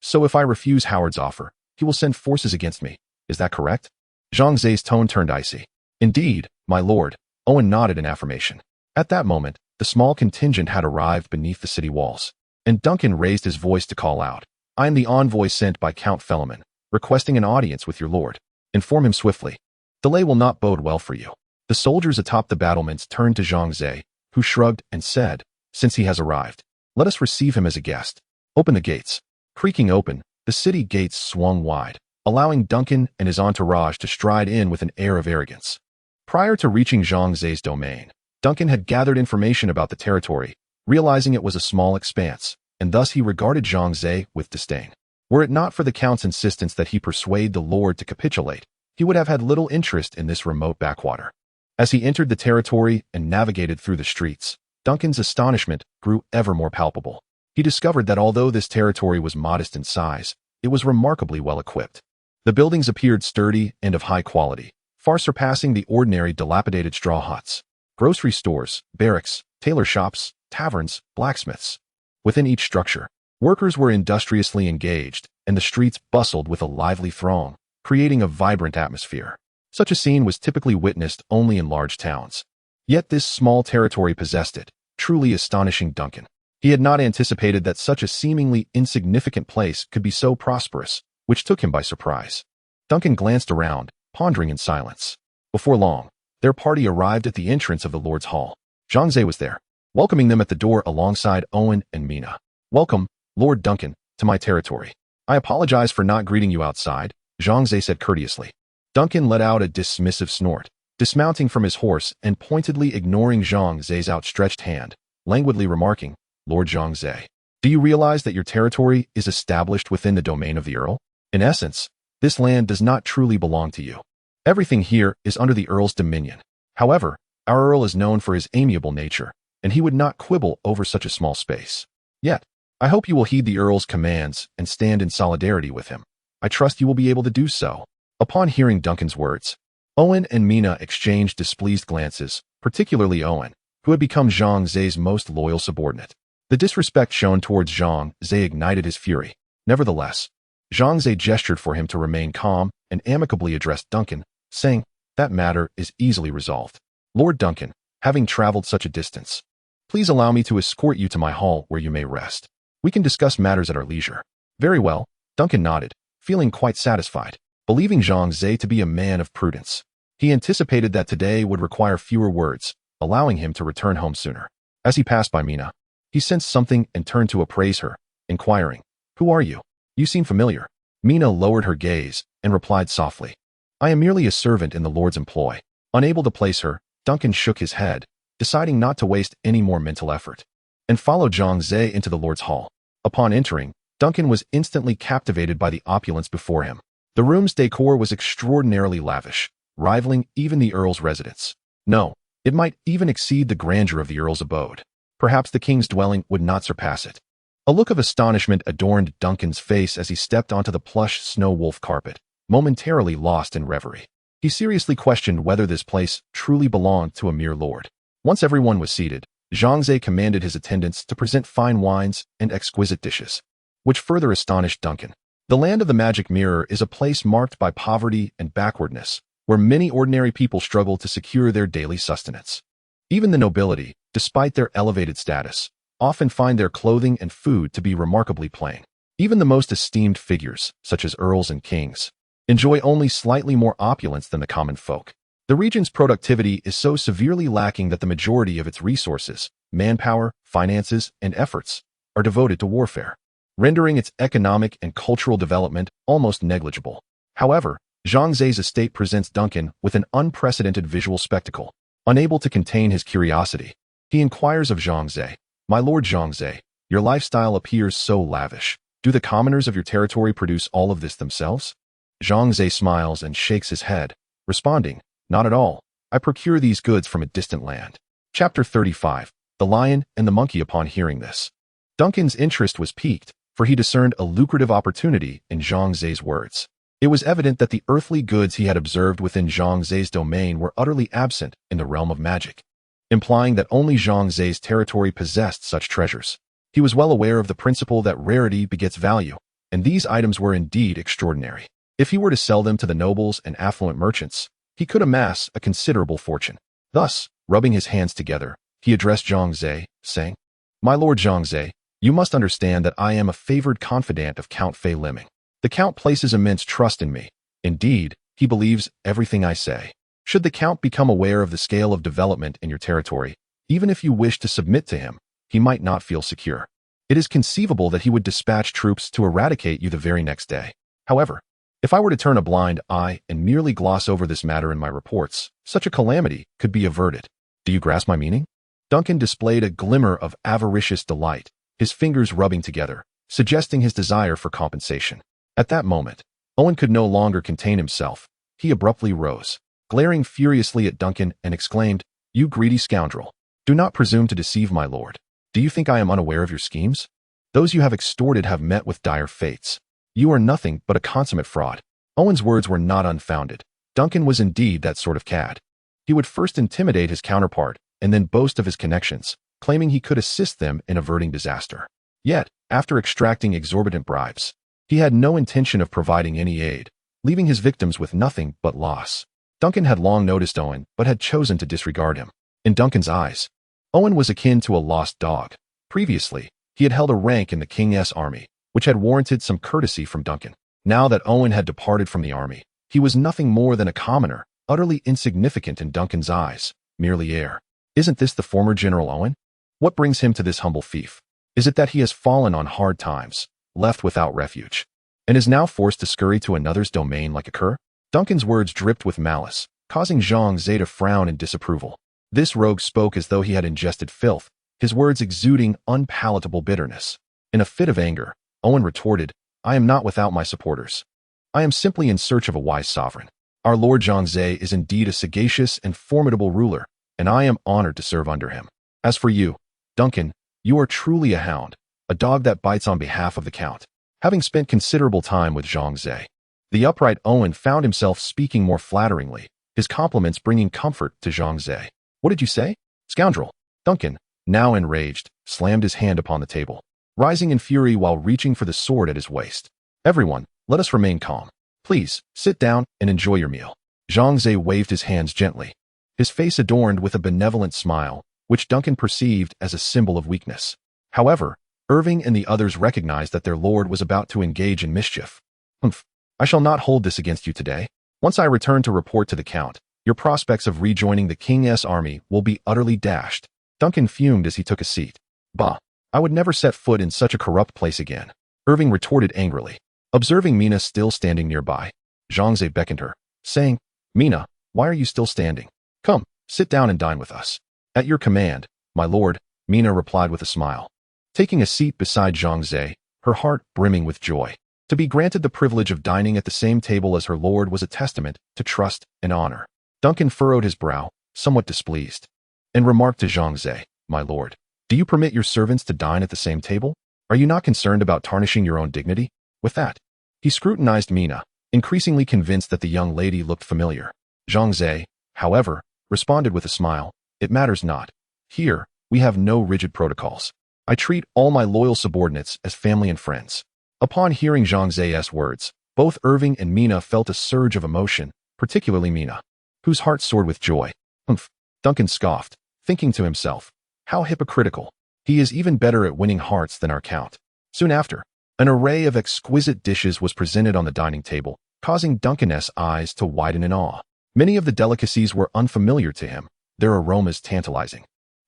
So if I refuse Howard's offer, he will send forces against me. Is that correct? Zhang Ze's tone turned icy. Indeed, my lord. Owen nodded in affirmation. At that moment, the small contingent had arrived beneath the city walls, and Duncan raised his voice to call out, I am the envoy sent by Count Felamon, requesting an audience with your lord. Inform him swiftly. Delay will not bode well for you. The soldiers atop the battlements turned to Zhang Ze, who shrugged and said, Since he has arrived, let us receive him as a guest. Open the gates. Creaking open, the city gates swung wide, allowing Duncan and his entourage to stride in with an air of arrogance. Prior to reaching Zhang Ze's domain, Duncan had gathered information about the territory, realizing it was a small expanse, and thus he regarded Zhang Ze with disdain. Were it not for the Count's insistence that he persuade the Lord to capitulate, he would have had little interest in this remote backwater. As he entered the territory and navigated through the streets, Duncan's astonishment grew ever more palpable. He discovered that although this territory was modest in size, it was remarkably well equipped. The buildings appeared sturdy and of high quality, far surpassing the ordinary dilapidated straw huts. Grocery stores, barracks, tailor shops, taverns, blacksmiths. Within each structure, workers were industriously engaged, and the streets bustled with a lively throng, creating a vibrant atmosphere. Such a scene was typically witnessed only in large towns. Yet this small territory possessed it, truly astonishing Duncan. He had not anticipated that such a seemingly insignificant place could be so prosperous, which took him by surprise. Duncan glanced around, pondering in silence. Before long, their party arrived at the entrance of the Lord's Hall. Zhang Ze was there, welcoming them at the door alongside Owen and Mina. "Welcome, Lord Duncan, to my territory. I apologize for not greeting you outside," Zhang Ze said courteously. Duncan let out a dismissive snort, dismounting from his horse and pointedly ignoring Zhang Ze's outstretched hand, languidly remarking, "Lord Zhang Ze, do you realize that your territory is established within the domain of the Earl? In essence, this land does not truly belong to you. Everything here is under the Earl's dominion. However, our Earl is known for his amiable nature, and he would not quibble over such a small space. Yet, I hope you will heed the Earl's commands and stand in solidarity with him. I trust you will be able to do so." Upon hearing Duncan's words, Owen and Mina exchanged displeased glances, particularly Owen, who had become Zhang Ze's most loyal subordinate. The disrespect shown towards Zhang Ze ignited his fury. Nevertheless, Zhang Ze gestured for him to remain calm and amicably addressed Duncan, saying, "That matter is easily resolved. Lord Duncan, having traveled such a distance, please allow me to escort you to my hall where you may rest. We can discuss matters at our leisure." "Very well," Duncan nodded, feeling quite satisfied, believing Zhang Ze to be a man of prudence. He anticipated that today would require fewer words, allowing him to return home sooner. As he passed by Mina, he sensed something and turned to appraise her, inquiring, "Who are you? You seem familiar." Mina lowered her gaze and replied softly, "I am merely a servant in the Lord's employ." Unable to place her, Duncan shook his head, deciding not to waste any more mental effort, and followed Zhang Ze into the Lord's Hall. Upon entering, Duncan was instantly captivated by the opulence before him. The room's decor was extraordinarily lavish, rivaling even the Earl's residence. No, it might even exceed the grandeur of the Earl's abode. Perhaps the king's dwelling would not surpass it. A look of astonishment adorned Duncan's face as he stepped onto the plush snow wolf carpet, momentarily lost in reverie. He seriously questioned whether this place truly belonged to a mere lord. Once everyone was seated, Zhang Ze commanded his attendants to present fine wines and exquisite dishes, which further astonished Duncan. The land of the magic mirror is a place marked by poverty and backwardness, where many ordinary people struggle to secure their daily sustenance. Even the nobility, despite their elevated status, often find their clothing and food to be remarkably plain. Even the most esteemed figures, such as earls and kings, enjoy only slightly more opulence than the common folk. The region's productivity is so severely lacking that the majority of its resources, manpower, finances, and efforts are devoted to warfare, rendering its economic and cultural development almost negligible. However, Zhang Ze's estate presents Duncan with an unprecedented visual spectacle. Unable to contain his curiosity, he inquires of Zhang Ze, "My lord Zhang Ze, your lifestyle appears so lavish. Do the commoners of your territory produce all of this themselves?" Zhang Ze smiles and shakes his head, responding, "Not at all. I procure these goods from a distant land." Chapter 35. The Lion and the Monkey. Upon hearing this, Duncan's interest was piqued, for he discerned a lucrative opportunity in Zhang Ze's words. It was evident that the earthly goods he had observed within Zhang Ze's domain were utterly absent in the realm of magic, implying that only Zhang Ze's territory possessed such treasures. He was well aware of the principle that rarity begets value, and these items were indeed extraordinary. If he were to sell them to the nobles and affluent merchants, he could amass a considerable fortune. Thus, rubbing his hands together, he addressed Zhang Ze, saying, "My lord Zhang Ze, you must understand that I am a favored confidant of Count Fei Liming. The Count places immense trust in me. Indeed, he believes everything I say. Should the Count become aware of the scale of development in your territory, even if you wish to submit to him, he might not feel secure. It is conceivable that he would dispatch troops to eradicate you the very next day. However, If I were to turn a blind eye and merely gloss over this matter in my reports, such a calamity could be averted. Do you grasp my meaning? Duncan displayed a glimmer of avaricious delight, his fingers rubbing together, suggesting his desire for compensation. At that moment, Owen could no longer contain himself. He abruptly rose, glaring furiously at Duncan, and exclaimed, "You greedy scoundrel! Do not presume to deceive my lord. Do you think I am unaware of your schemes? Those you have extorted have met with dire fates. You are nothing but a consummate fraud." Owen's words were not unfounded. Duncan was indeed that sort of cad. He would first intimidate his counterpart, and then boast of his connections, claiming he could assist them in averting disaster. Yet, after extracting exorbitant bribes, he had no intention of providing any aid, leaving his victims with nothing but loss. Duncan had long noticed Owen, but had chosen to disregard him. In Duncan's eyes, Owen was akin to a lost dog. Previously, he had held a rank in the King's army, which had warranted some courtesy from Duncan. Now that Owen had departed from the army, he was nothing more than a commoner, utterly insignificant in Duncan's eyes, merely air. Isn't this the former General Owen? What brings him to this humble fief? Is it that he has fallen on hard times, left without refuge, and is now forced to scurry to another's domain like a cur? Duncan's words dripped with malice, causing Zhang Ze to frown in disapproval. This rogue spoke as though he had ingested filth, his words exuding unpalatable bitterness. In a fit of anger, Owen retorted, "I am not without my supporters. I am simply in search of a wise sovereign. Our Lord Zhang Ze is indeed a sagacious and formidable ruler, and I am honored to serve under him. As for you, Duncan, you are truly a hound, a dog that bites on behalf of the Count." Having spent considerable time with Zhang Ze, the upright Owen found himself speaking more flatteringly, his compliments bringing comfort to Zhang Ze. "What did you say? Scoundrel!" Duncan, now enraged, slammed his hand upon the table, rising in fury while reaching for the sword at his waist. "Everyone, let us remain calm. Please, sit down and enjoy your meal." Zhang Ze waved his hands gently, his face adorned with a benevolent smile, which Duncan perceived as a symbol of weakness. However, Irving and the others recognized that their lord was about to engage in mischief. "Humph, I shall not hold this against you today. Once I return to report to the Count, your prospects of rejoining the King's army will be utterly dashed." Duncan fumed as he took a seat. "Bah, I would never set foot in such a corrupt place again," Irving retorted angrily. Observing Mina still standing nearby, Zhang Ze beckoned her, saying, "Mina, why are you still standing? Come, sit down and dine with us." "At your command, my lord," Mina replied with a smile, taking a seat beside Zhang Ze, her heart brimming with joy. To be granted the privilege of dining at the same table as her lord was a testament to trust and honor. Duncan furrowed his brow, somewhat displeased, and remarked to Zhang Ze, "My lord, do you permit your servants to dine at the same table? Are you not concerned about tarnishing your own dignity?" With that, he scrutinized Mina, increasingly convinced that the young lady looked familiar. Zhang Ze, however, responded with a smile, "It matters not. Here, we have no rigid protocols. I treat all my loyal subordinates as family and friends." Upon hearing Zhang Ze's words, both Irving and Mina felt a surge of emotion, particularly Mina, whose heart soared with joy. "Humph," Duncan scoffed, thinking to himself, "How hypocritical. He is even better at winning hearts than our Count." Soon after, an array of exquisite dishes was presented on the dining table, causing Duncan's eyes to widen in awe. Many of the delicacies were unfamiliar to him, their aromas tantalizing,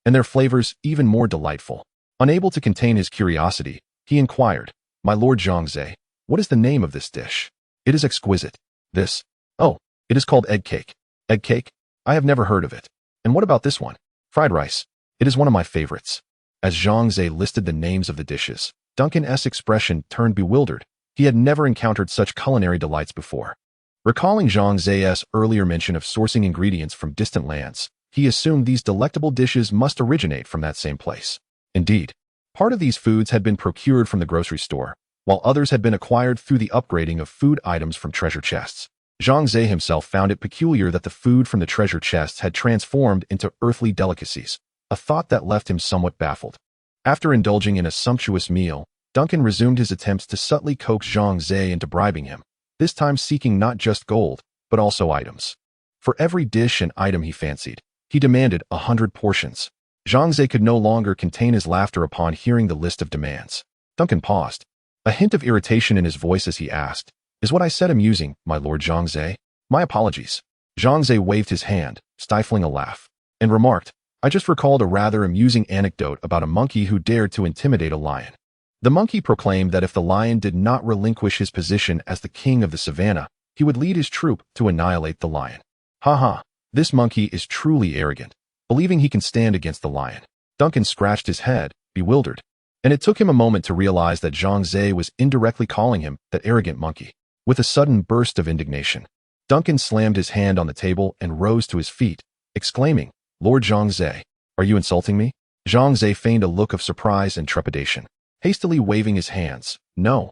and their flavors even more delightful. Unable to contain his curiosity, he inquired, "My lord Zhang Ze, what is the name of this dish? It is exquisite. This? Oh, it is called egg cake." "Egg cake? I have never heard of it. And what about this one?" "Fried rice. It is one of my favorites." As Zhang Ze listed the names of the dishes, Duncan's expression turned bewildered. He had never encountered such culinary delights before. Recalling Zhang Ze's earlier mention of sourcing ingredients from distant lands, he assumed these delectable dishes must originate from that same place. Indeed, part of these foods had been procured from the grocery store, while others had been acquired through the upgrading of food items from treasure chests. Zhang Ze himself found it peculiar that the food from the treasure chests had transformed into earthly delicacies, a thought that left him somewhat baffled. After indulging in a sumptuous meal, Duncan resumed his attempts to subtly coax Zhang Ze into bribing him, this time seeking not just gold, but also items. For every dish and item he fancied, he demanded 100 portions. Zhang Ze could no longer contain his laughter upon hearing the list of demands. Duncan paused, a hint of irritation in his voice as he asked, "Is what I said amusing, my lord Zhang Ze? My apologies." Zhang Ze waved his hand, stifling a laugh, and remarked, "I just recalled a rather amusing anecdote about a monkey who dared to intimidate a lion. The monkey proclaimed that if the lion did not relinquish his position as the king of the savannah, he would lead his troop to annihilate the lion. Ha ha, this monkey is truly arrogant, believing he can stand against the lion. Duncan scratched his head, bewildered, and it took him a moment to realize that Zhang Ze was indirectly calling him that arrogant monkey. With a sudden burst of indignation, Duncan slammed his hand on the table and rose to his feet, exclaiming, "Lord Zhang Ze, are you insulting me?" Zhang Ze feigned a look of surprise and trepidation, hastily waving his hands. No,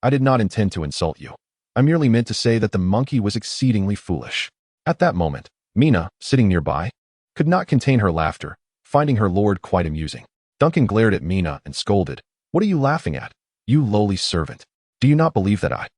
I did not intend to insult you. I merely meant to say that the monkey was exceedingly foolish. At that moment, Mina, sitting nearby, could not contain her laughter, finding her lord quite amusing. Duncan glared at Mina and scolded, "What are you laughing at, you lowly servant? Do you not believe that I—"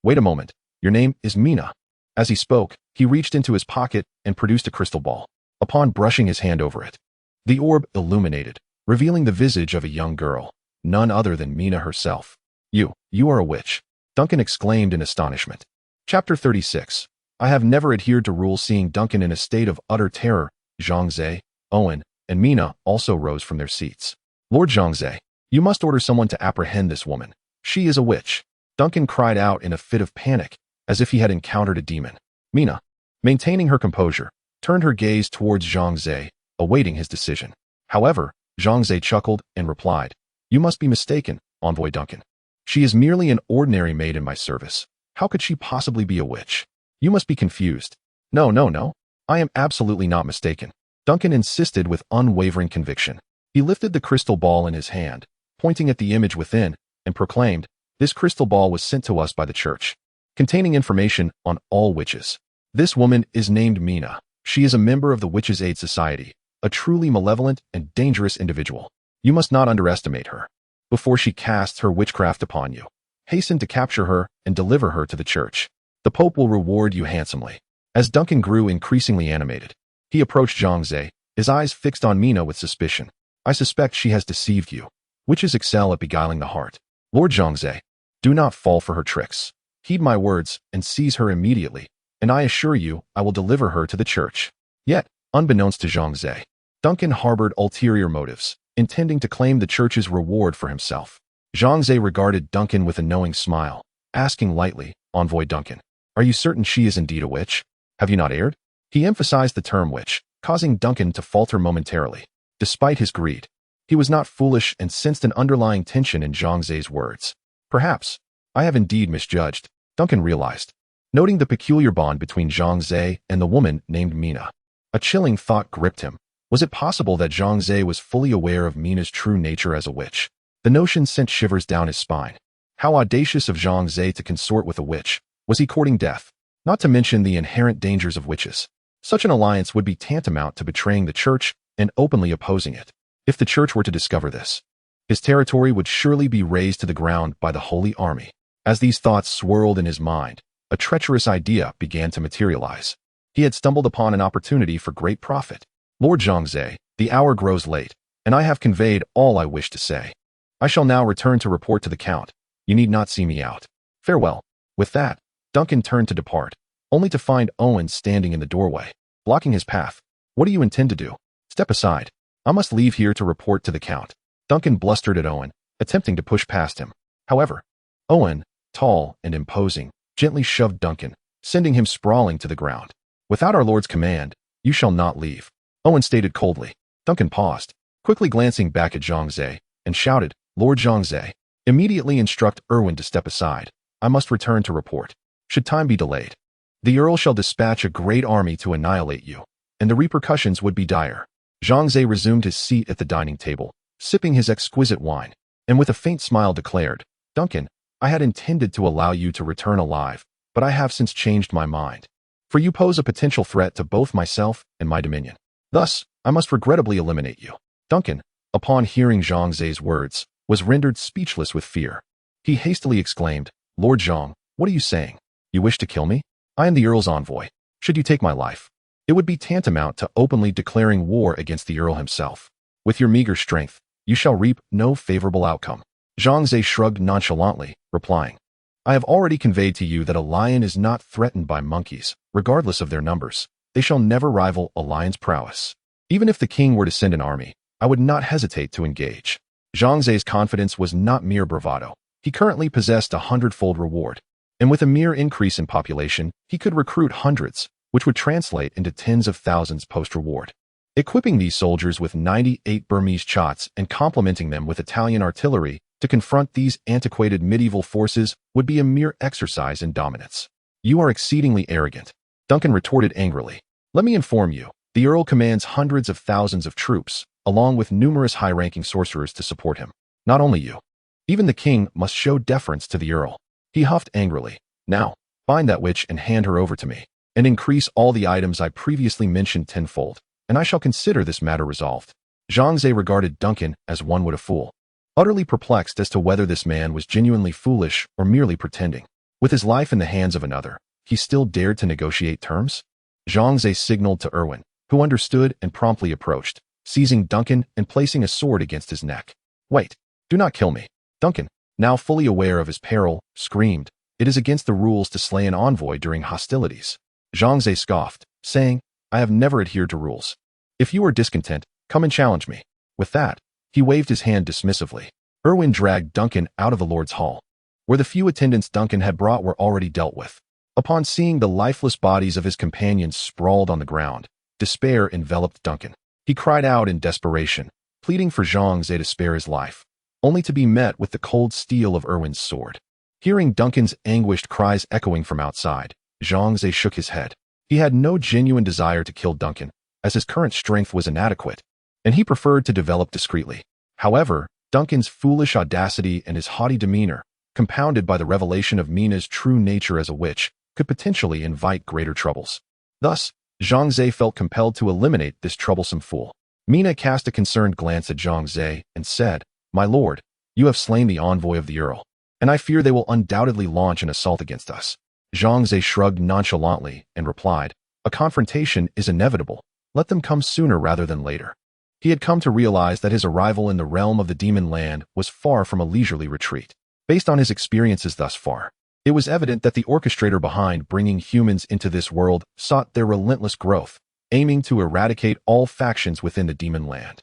"Wait a moment, your name is Mina." As he spoke, he reached into his pocket and produced a crystal ball. Upon brushing his hand over it, the orb illuminated, revealing the visage of a young girl, none other than Mina herself. You are a witch," Duncan exclaimed in astonishment. Chapter 36. I have never adhered to rules. Seeing Duncan in a state of utter terror, Zhang Ze, Owen, and Mina also rose from their seats. "Lord Zhang Ze, you must order someone to apprehend this woman. She is a witch," Duncan cried out in a fit of panic, as if he had encountered a demon. Mina, maintaining her composure, turned her gaze towards Zhang Ze, awaiting his decision. However, Zhang Ze chuckled and replied, "You must be mistaken, Envoy Duncan. She is merely an ordinary maid in my service. How could she possibly be a witch? You must be confused." No. I am absolutely not mistaken," Duncan insisted with unwavering conviction. He lifted the crystal ball in his hand, pointing at the image within, and proclaimed, "This crystal ball was sent to us by the church, containing information on all witches. This woman is named Mina. She is a member of the Witches' Aid Society, a truly malevolent and dangerous individual. You must not underestimate her. Before she casts her witchcraft upon you, hasten to capture her and deliver her to the church. The Pope will reward you handsomely." As Duncan grew increasingly animated, he approached Zhang Ze, his eyes fixed on Mina with suspicion. "I suspect she has deceived you. Witches excel at beguiling the heart. Lord Zhang Ze, do not fall for her tricks. Heed my words and seize her immediately, and I assure you I will deliver her to the church." Yet, unbeknownst to Zhang Ze, Duncan harbored ulterior motives, intending to claim the church's reward for himself. Zhang Ze regarded Duncan with a knowing smile, asking lightly, "Envoy Duncan, are you certain she is indeed a witch? Have you not erred?" He emphasized the term witch, causing Duncan to falter momentarily. Despite his greed, he was not foolish and sensed an underlying tension in Zhang Ze's words. "Perhaps I have indeed misjudged," Duncan realized, noting the peculiar bond between Zhang Ze and the woman named Mina. A chilling thought gripped him. Was it possible that Zhang Ze was fully aware of Mina's true nature as a witch? The notion sent shivers down his spine. How audacious of Zhang Ze to consort with a witch. Was he courting death? Not to mention the inherent dangers of witches. Such an alliance would be tantamount to betraying the church and openly opposing it. If the church were to discover this, his territory would surely be razed to the ground by the Holy Army. As these thoughts swirled in his mind, a treacherous idea began to materialize. He had stumbled upon an opportunity for great profit. "Lord Zhang Ze, the hour grows late, and I have conveyed all I wish to say. I shall now return to report to the Count. You need not see me out. Farewell." With that, Duncan turned to depart, only to find Owen standing in the doorway, blocking his path. "What do you intend to do? Step aside. I must leave here to report to the Count." Duncan blustered at Owen, attempting to push past him. However, Owen, tall and imposing, gently shoved Duncan, sending him sprawling to the ground. "Without our Lord's command, you shall not leave," Owen stated coldly. Duncan paused, quickly glancing back at Zhang Ze, and shouted, "Lord Zhang Ze, immediately instruct Erwin to step aside. I must return to report. Should time be delayed, the Earl shall dispatch a great army to annihilate you, and the repercussions would be dire." Zhang Ze resumed his seat at the dining table, sipping his exquisite wine, and with a faint smile declared, "Duncan, I had intended to allow you to return alive, but I have since changed my mind. For you pose a potential threat to both myself and my dominion. Thus, I must regrettably eliminate you." Duncan, upon hearing Zhang Ze's words, was rendered speechless with fear. He hastily exclaimed, "Lord Zhang, what are you saying? You wish to kill me? I am the Earl's envoy. Should you take my life, it would be tantamount to openly declaring war against the Earl himself. With your meager strength, you shall reap no favorable outcome." Zhang Ze shrugged nonchalantly, replying, "I have already conveyed to you that a lion is not threatened by monkeys, regardless of their numbers. They shall never rival a lion's prowess. Even if the king were to send an army, I would not hesitate to engage." Zhang Ze's confidence was not mere bravado. He currently possessed a hundredfold reward, and with a mere increase in population, he could recruit hundreds, which would translate into tens of thousands post-reward. Equipping these soldiers with 98 Burmese chots and complementing them with Italian artillery to confront these antiquated medieval forces would be a mere exercise in dominance. You are exceedingly arrogant, Duncan retorted angrily. Let me inform you, the Earl commands hundreds of thousands of troops, along with numerous high-ranking sorcerers to support him. Not only you. Even the king must show deference to the Earl. He huffed angrily. Now, find that witch and hand her over to me, and increase all the items I previously mentioned tenfold, and I shall consider this matter resolved. Zhang Ze regarded Duncan as one would a fool, utterly perplexed as to whether this man was genuinely foolish or merely pretending. With his life in the hands of another, he still dared to negotiate terms? Zhang Ze signaled to Erwin, who understood and promptly approached, seizing Duncan and placing a sword against his neck. Wait, do not kill me. Duncan, now fully aware of his peril, screamed, "It is against the rules to slay an envoy during hostilities." Zhang Ze scoffed, saying, "I have never adhered to rules. If you are discontent, come and challenge me." With that, he waved his hand dismissively. Erwin dragged Duncan out of the Lord's Hall, where the few attendants Duncan had brought were already dealt with. Upon seeing the lifeless bodies of his companions sprawled on the ground, despair enveloped Duncan. He cried out in desperation, pleading for Zhang Ze to spare his life, only to be met with the cold steel of Erwin's sword. Hearing Duncan's anguished cries echoing from outside, Zhang Ze shook his head. He had no genuine desire to kill Duncan, as his current strength was inadequate, and he preferred to develop discreetly. However, Duncan's foolish audacity and his haughty demeanor, compounded by the revelation of Mina's true nature as a witch, could potentially invite greater troubles. Thus, Zhang Ze felt compelled to eliminate this troublesome fool. Mina cast a concerned glance at Zhang Ze and said, "My lord, you have slain the envoy of the Earl, and I fear they will undoubtedly launch an assault against us." Zhang Ze shrugged nonchalantly and replied, "A confrontation is inevitable. Let them come sooner rather than later." He had come to realize that his arrival in the realm of the demon land was far from a leisurely retreat. Based on his experiences thus far, it was evident that the orchestrator behind bringing humans into this world sought their relentless growth, aiming to eradicate all factions within the demon land.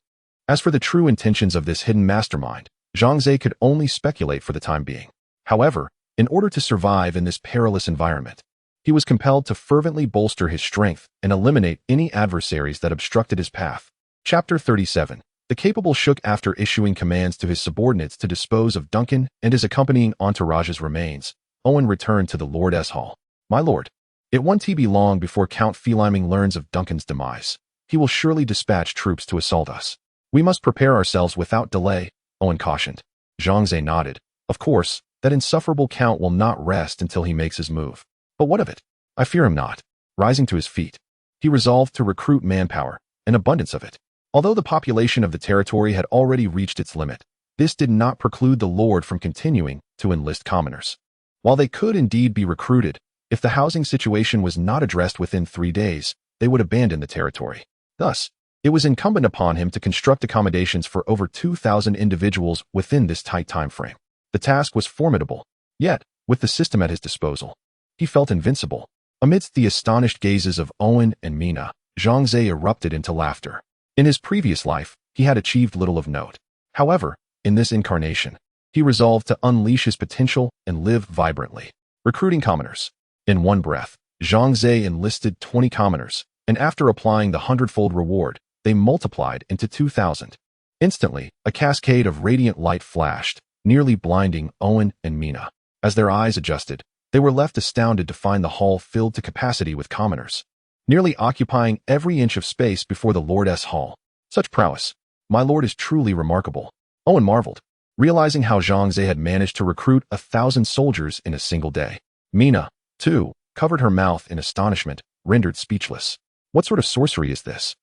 As for the true intentions of this hidden mastermind, Zhang Ze could only speculate for the time being. However, in order to survive in this perilous environment, he was compelled to fervently bolster his strength and eliminate any adversaries that obstructed his path. Chapter 37. The capable shook after issuing commands to his subordinates to dispose of Duncan and his accompanying entourage's remains. Owen returned to the Lord's Hall. "My lord, it won't be long before Count Feliming learns of Duncan's demise. He will surely dispatch troops to assault us. We must prepare ourselves without delay," Owen cautioned. Zhang Ze nodded. Of course, that insufferable count will not rest until he makes his move. But what of it? I fear him not. Rising to his feet, he resolved to recruit manpower, an abundance of it. Although the population of the territory had already reached its limit, this did not preclude the Lord from continuing to enlist commoners. While they could indeed be recruited, if the housing situation was not addressed within 3 days, they would abandon the territory. Thus, it was incumbent upon him to construct accommodations for over 2,000 individuals within this tight time frame. The task was formidable, yet, with the system at his disposal, he felt invincible. Amidst the astonished gazes of Owen and Mina, Zhang Ze erupted into laughter. In his previous life, he had achieved little of note. However, in this incarnation, he resolved to unleash his potential and live vibrantly. Recruiting commoners. In one breath, Zhang Ze enlisted 20 commoners, and after applying the hundredfold reward, they multiplied into 2,000. Instantly, a cascade of radiant light flashed, nearly blinding Owen and Mina. As their eyes adjusted, they were left astounded to find the hall filled to capacity with commoners, nearly occupying every inch of space before the Lord's Hall. Such prowess. My lord is truly remarkable. Owen marveled, realizing how Zhang Ze had managed to recruit 1,000 soldiers in a single day. Mina, too, covered her mouth in astonishment, rendered speechless. What sort of sorcery is this?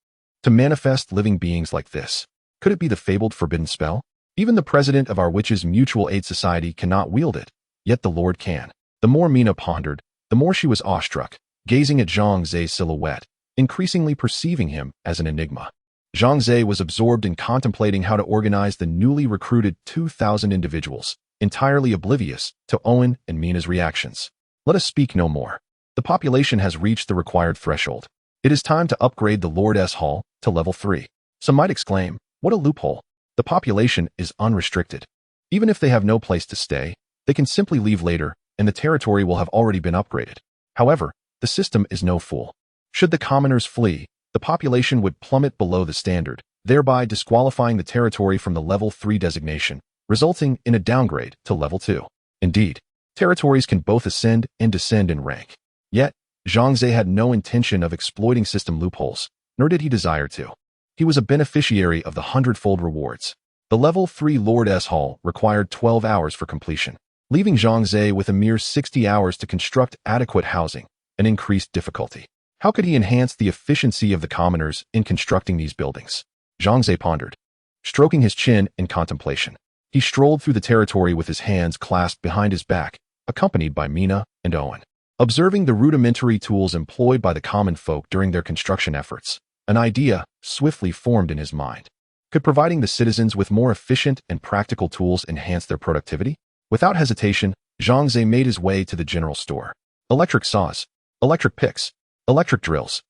To manifest living beings like this? Could it be the fabled forbidden spell? Even the president of our Witches' Mutual Aid Society cannot wield it, yet the Lord can. The more Mina pondered, the more she was awestruck, gazing at Zhang Ze's silhouette, increasingly perceiving him as an enigma. Zhang Ze was absorbed in contemplating how to organize the newly recruited 2,000 individuals, entirely oblivious to Owen and Mina's reactions. Let us speak no more. The population has reached the required threshold. It is time to upgrade the Lord's Hall to level 3. Some might exclaim, what a loophole. The population is unrestricted. Even if they have no place to stay, they can simply leave later, and the territory will have already been upgraded. However, the system is no fool. Should the commoners flee, the population would plummet below the standard, thereby disqualifying the territory from the level 3 designation, resulting in a downgrade to level 2. Indeed, territories can both ascend and descend in rank. Yet, Zhang Ze had no intention of exploiting system loopholes, nor did he desire to. He was a beneficiary of the hundredfold rewards. The level 3 Lord's Hall required 12 hours for completion, leaving Zhang Ze with a mere 60 hours to construct adequate housing, an increased difficulty. How could he enhance the efficiency of the commoners in constructing these buildings? Zhang Ze pondered, stroking his chin in contemplation. He strolled through the territory with his hands clasped behind his back, accompanied by Mina and Owen. Observing the rudimentary tools employed by the common folk during their construction efforts, an idea swiftly formed in his mind. Could providing the citizens with more efficient and practical tools enhance their productivity? Without hesitation, Zhang Ze made his way to the general store. Electric saws, electric picks, electric drills,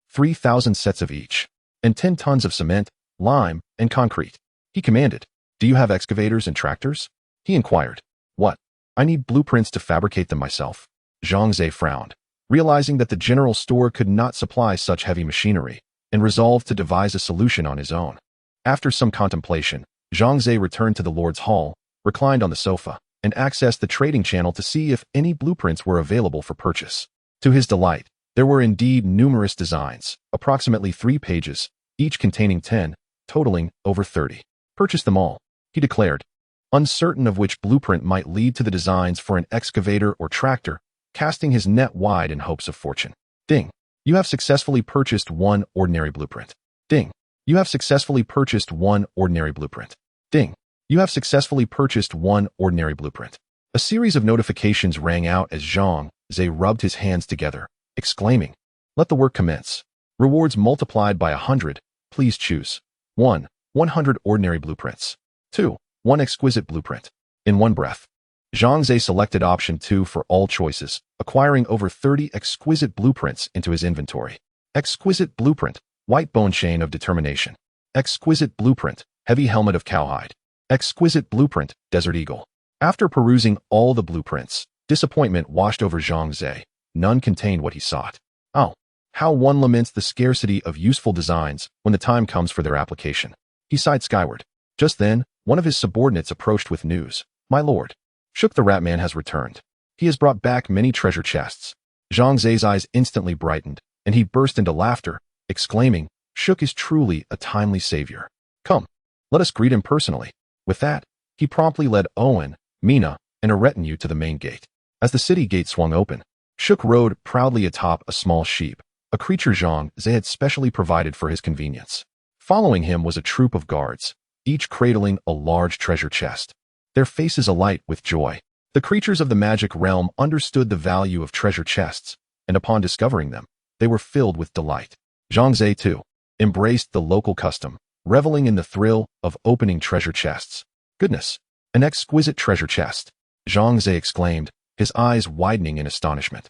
3,000 sets of each, and 10 tons of cement, lime, and concrete. He commanded, "Do you have excavators and tractors?" He inquired. "What? I need blueprints to fabricate them myself." Zhang Ze frowned, realizing that the general store could not supply such heavy machinery, and resolved to devise a solution on his own. After some contemplation, Zhang Ze returned to the Lord's Hall, reclined on the sofa, and accessed the trading channel to see if any blueprints were available for purchase. To his delight, there were indeed numerous designs, approximately 3 pages, each containing 10, totaling over 30. "Purchase them all," he declared, uncertain of which blueprint might lead to the designs for an excavator or tractor, casting his net wide in hopes of fortune. Ding. You have successfully purchased 1 ordinary blueprint. Ding. You have successfully purchased 1 ordinary blueprint. Ding. You have successfully purchased 1 ordinary blueprint. A series of notifications rang out as Zhang Ze rubbed his hands together, exclaiming, "Let the work commence. Rewards multiplied by 100. Please choose. 1. 100 ordinary blueprints. 2. 1 exquisite blueprint." In one breath, Zhang Ze selected option 2 for all choices, acquiring over 30 exquisite blueprints into his inventory. Exquisite blueprint, white bone chain of determination. Exquisite blueprint, heavy helmet of cowhide. Exquisite blueprint, desert eagle. After perusing all the blueprints, disappointment washed over Zhang Ze. None contained what he sought. Oh, how one laments the scarcity of useful designs when the time comes for their application. He sighed skyward. Just then, one of his subordinates approached with news. "My lord, Shook the Rat Man has returned. He has brought back many treasure chests." Zhang Ze's eyes instantly brightened, and he burst into laughter, exclaiming, "Shook is truly a timely savior. Come, let us greet him personally." With that, he promptly led Owen, Mina, and a retinue to the main gate. As the city gate swung open, Shook rode proudly atop a small sheep, a creature Zhang Ze had specially provided for his convenience. Following him was a troop of guards, each cradling a large treasure chest, their faces alight with joy. The creatures of the magic realm understood the value of treasure chests, and upon discovering them, they were filled with delight. Zhang Ze, too, embraced the local custom, reveling in the thrill of opening treasure chests. "Goodness, an exquisite treasure chest," Zhang Ze exclaimed, his eyes widening in astonishment.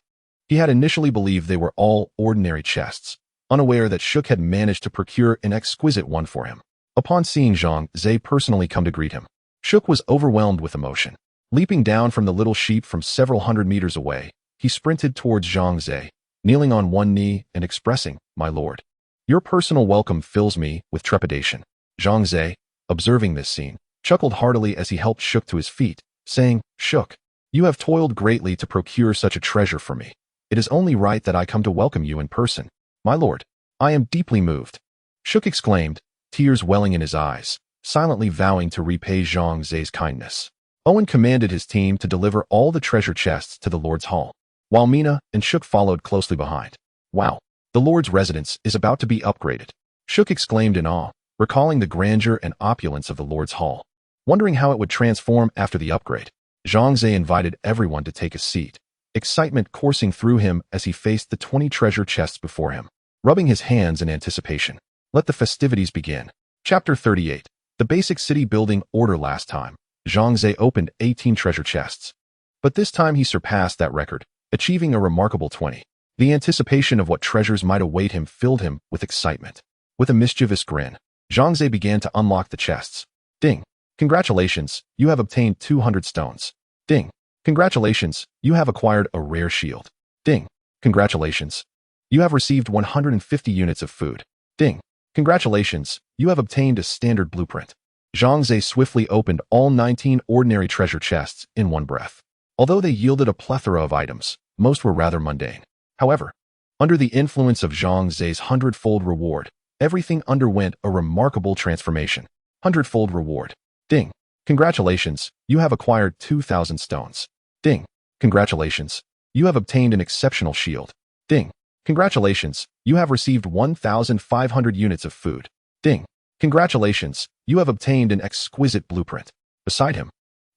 He had initially believed they were all ordinary chests, unaware that Shook had managed to procure an exquisite one for him. Upon seeing Zhang Ze personally come to greet him, Shook was overwhelmed with emotion. Leaping down from the little sheep from several hundred meters away, he sprinted towards Zhang Ze, kneeling on one knee and expressing, "My lord, your personal welcome fills me with trepidation." Zhang Ze, observing this scene, chuckled heartily as he helped Shook to his feet, saying, "Shook, you have toiled greatly to procure such a treasure for me. It is only right that I come to welcome you in person." "My lord, I am deeply moved," Shook exclaimed, tears welling in his eyes, silently vowing to repay Zhang Ze's kindness. Owen commanded his team to deliver all the treasure chests to the Lord's Hall, while Mina and Shook followed closely behind. "Wow, the Lord's residence is about to be upgraded," Shook exclaimed in awe, recalling the grandeur and opulence of the Lord's Hall. Wondering how it would transform after the upgrade, Zhang Ze invited everyone to take a seat, excitement coursing through him as he faced the 20 treasure chests before him, rubbing his hands in anticipation. Let the festivities begin. Chapter 38. The basic city building order. Last time, Zhang Ze opened 18 treasure chests. But this time he surpassed that record, achieving a remarkable 20. The anticipation of what treasures might await him filled him with excitement. With a mischievous grin, Zhang Ze began to unlock the chests. Ding. Congratulations, you have obtained 200 stones. Ding. Congratulations, you have acquired a rare shield. Ding. Congratulations. You have received 150 units of food. Ding. Congratulations, you have obtained a standard blueprint. Zhang Ze swiftly opened all 19 ordinary treasure chests in one breath. Although they yielded a plethora of items, most were rather mundane. However, under the influence of Zhang Ze's hundredfold reward, everything underwent a remarkable transformation. Hundredfold reward. Ding. Congratulations, you have acquired 2,000 stones. Ding. Congratulations, you have obtained an exceptional shield. Ding. Congratulations, you have received 1,500 units of food. Ding. Congratulations, you have obtained an exquisite blueprint. Beside him,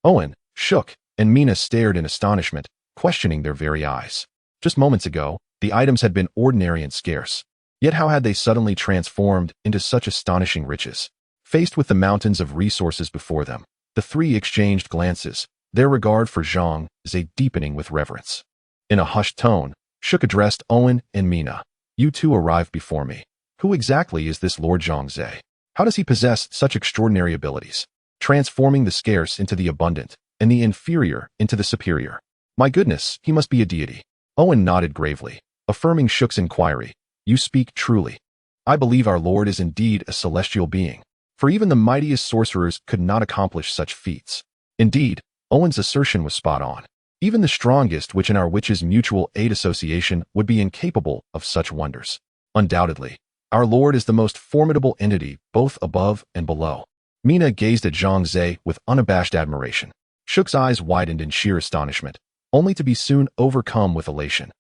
Owen, Shook, and Mina stared in astonishment, questioning their very eyes. Just moments ago, the items had been ordinary and scarce. Yet how had they suddenly transformed into such astonishing riches? Faced with the mountains of resources before them, the three exchanged glances, their regard for Zhang Ze deepening with reverence. In a hushed tone, Shook addressed Owen and Mina. You two arrived before me. Who exactly is this Lord Zhang Ze? How does he possess such extraordinary abilities, transforming the scarce into the abundant, and the inferior into the superior? My goodness, he must be a deity. Owen nodded gravely, affirming Shook's inquiry. You speak truly. I believe our Lord is indeed a celestial being, for even the mightiest sorcerers could not accomplish such feats. Indeed, Owen's assertion was spot on. Even the strongest witch in our Witches Mutual Aid Association would be incapable of such wonders. Undoubtedly, our Lord is the most formidable entity both above and below. Mina gazed at Zhang Ze with unabashed admiration. Shook's eyes widened in sheer astonishment, only to be soon overcome with elation.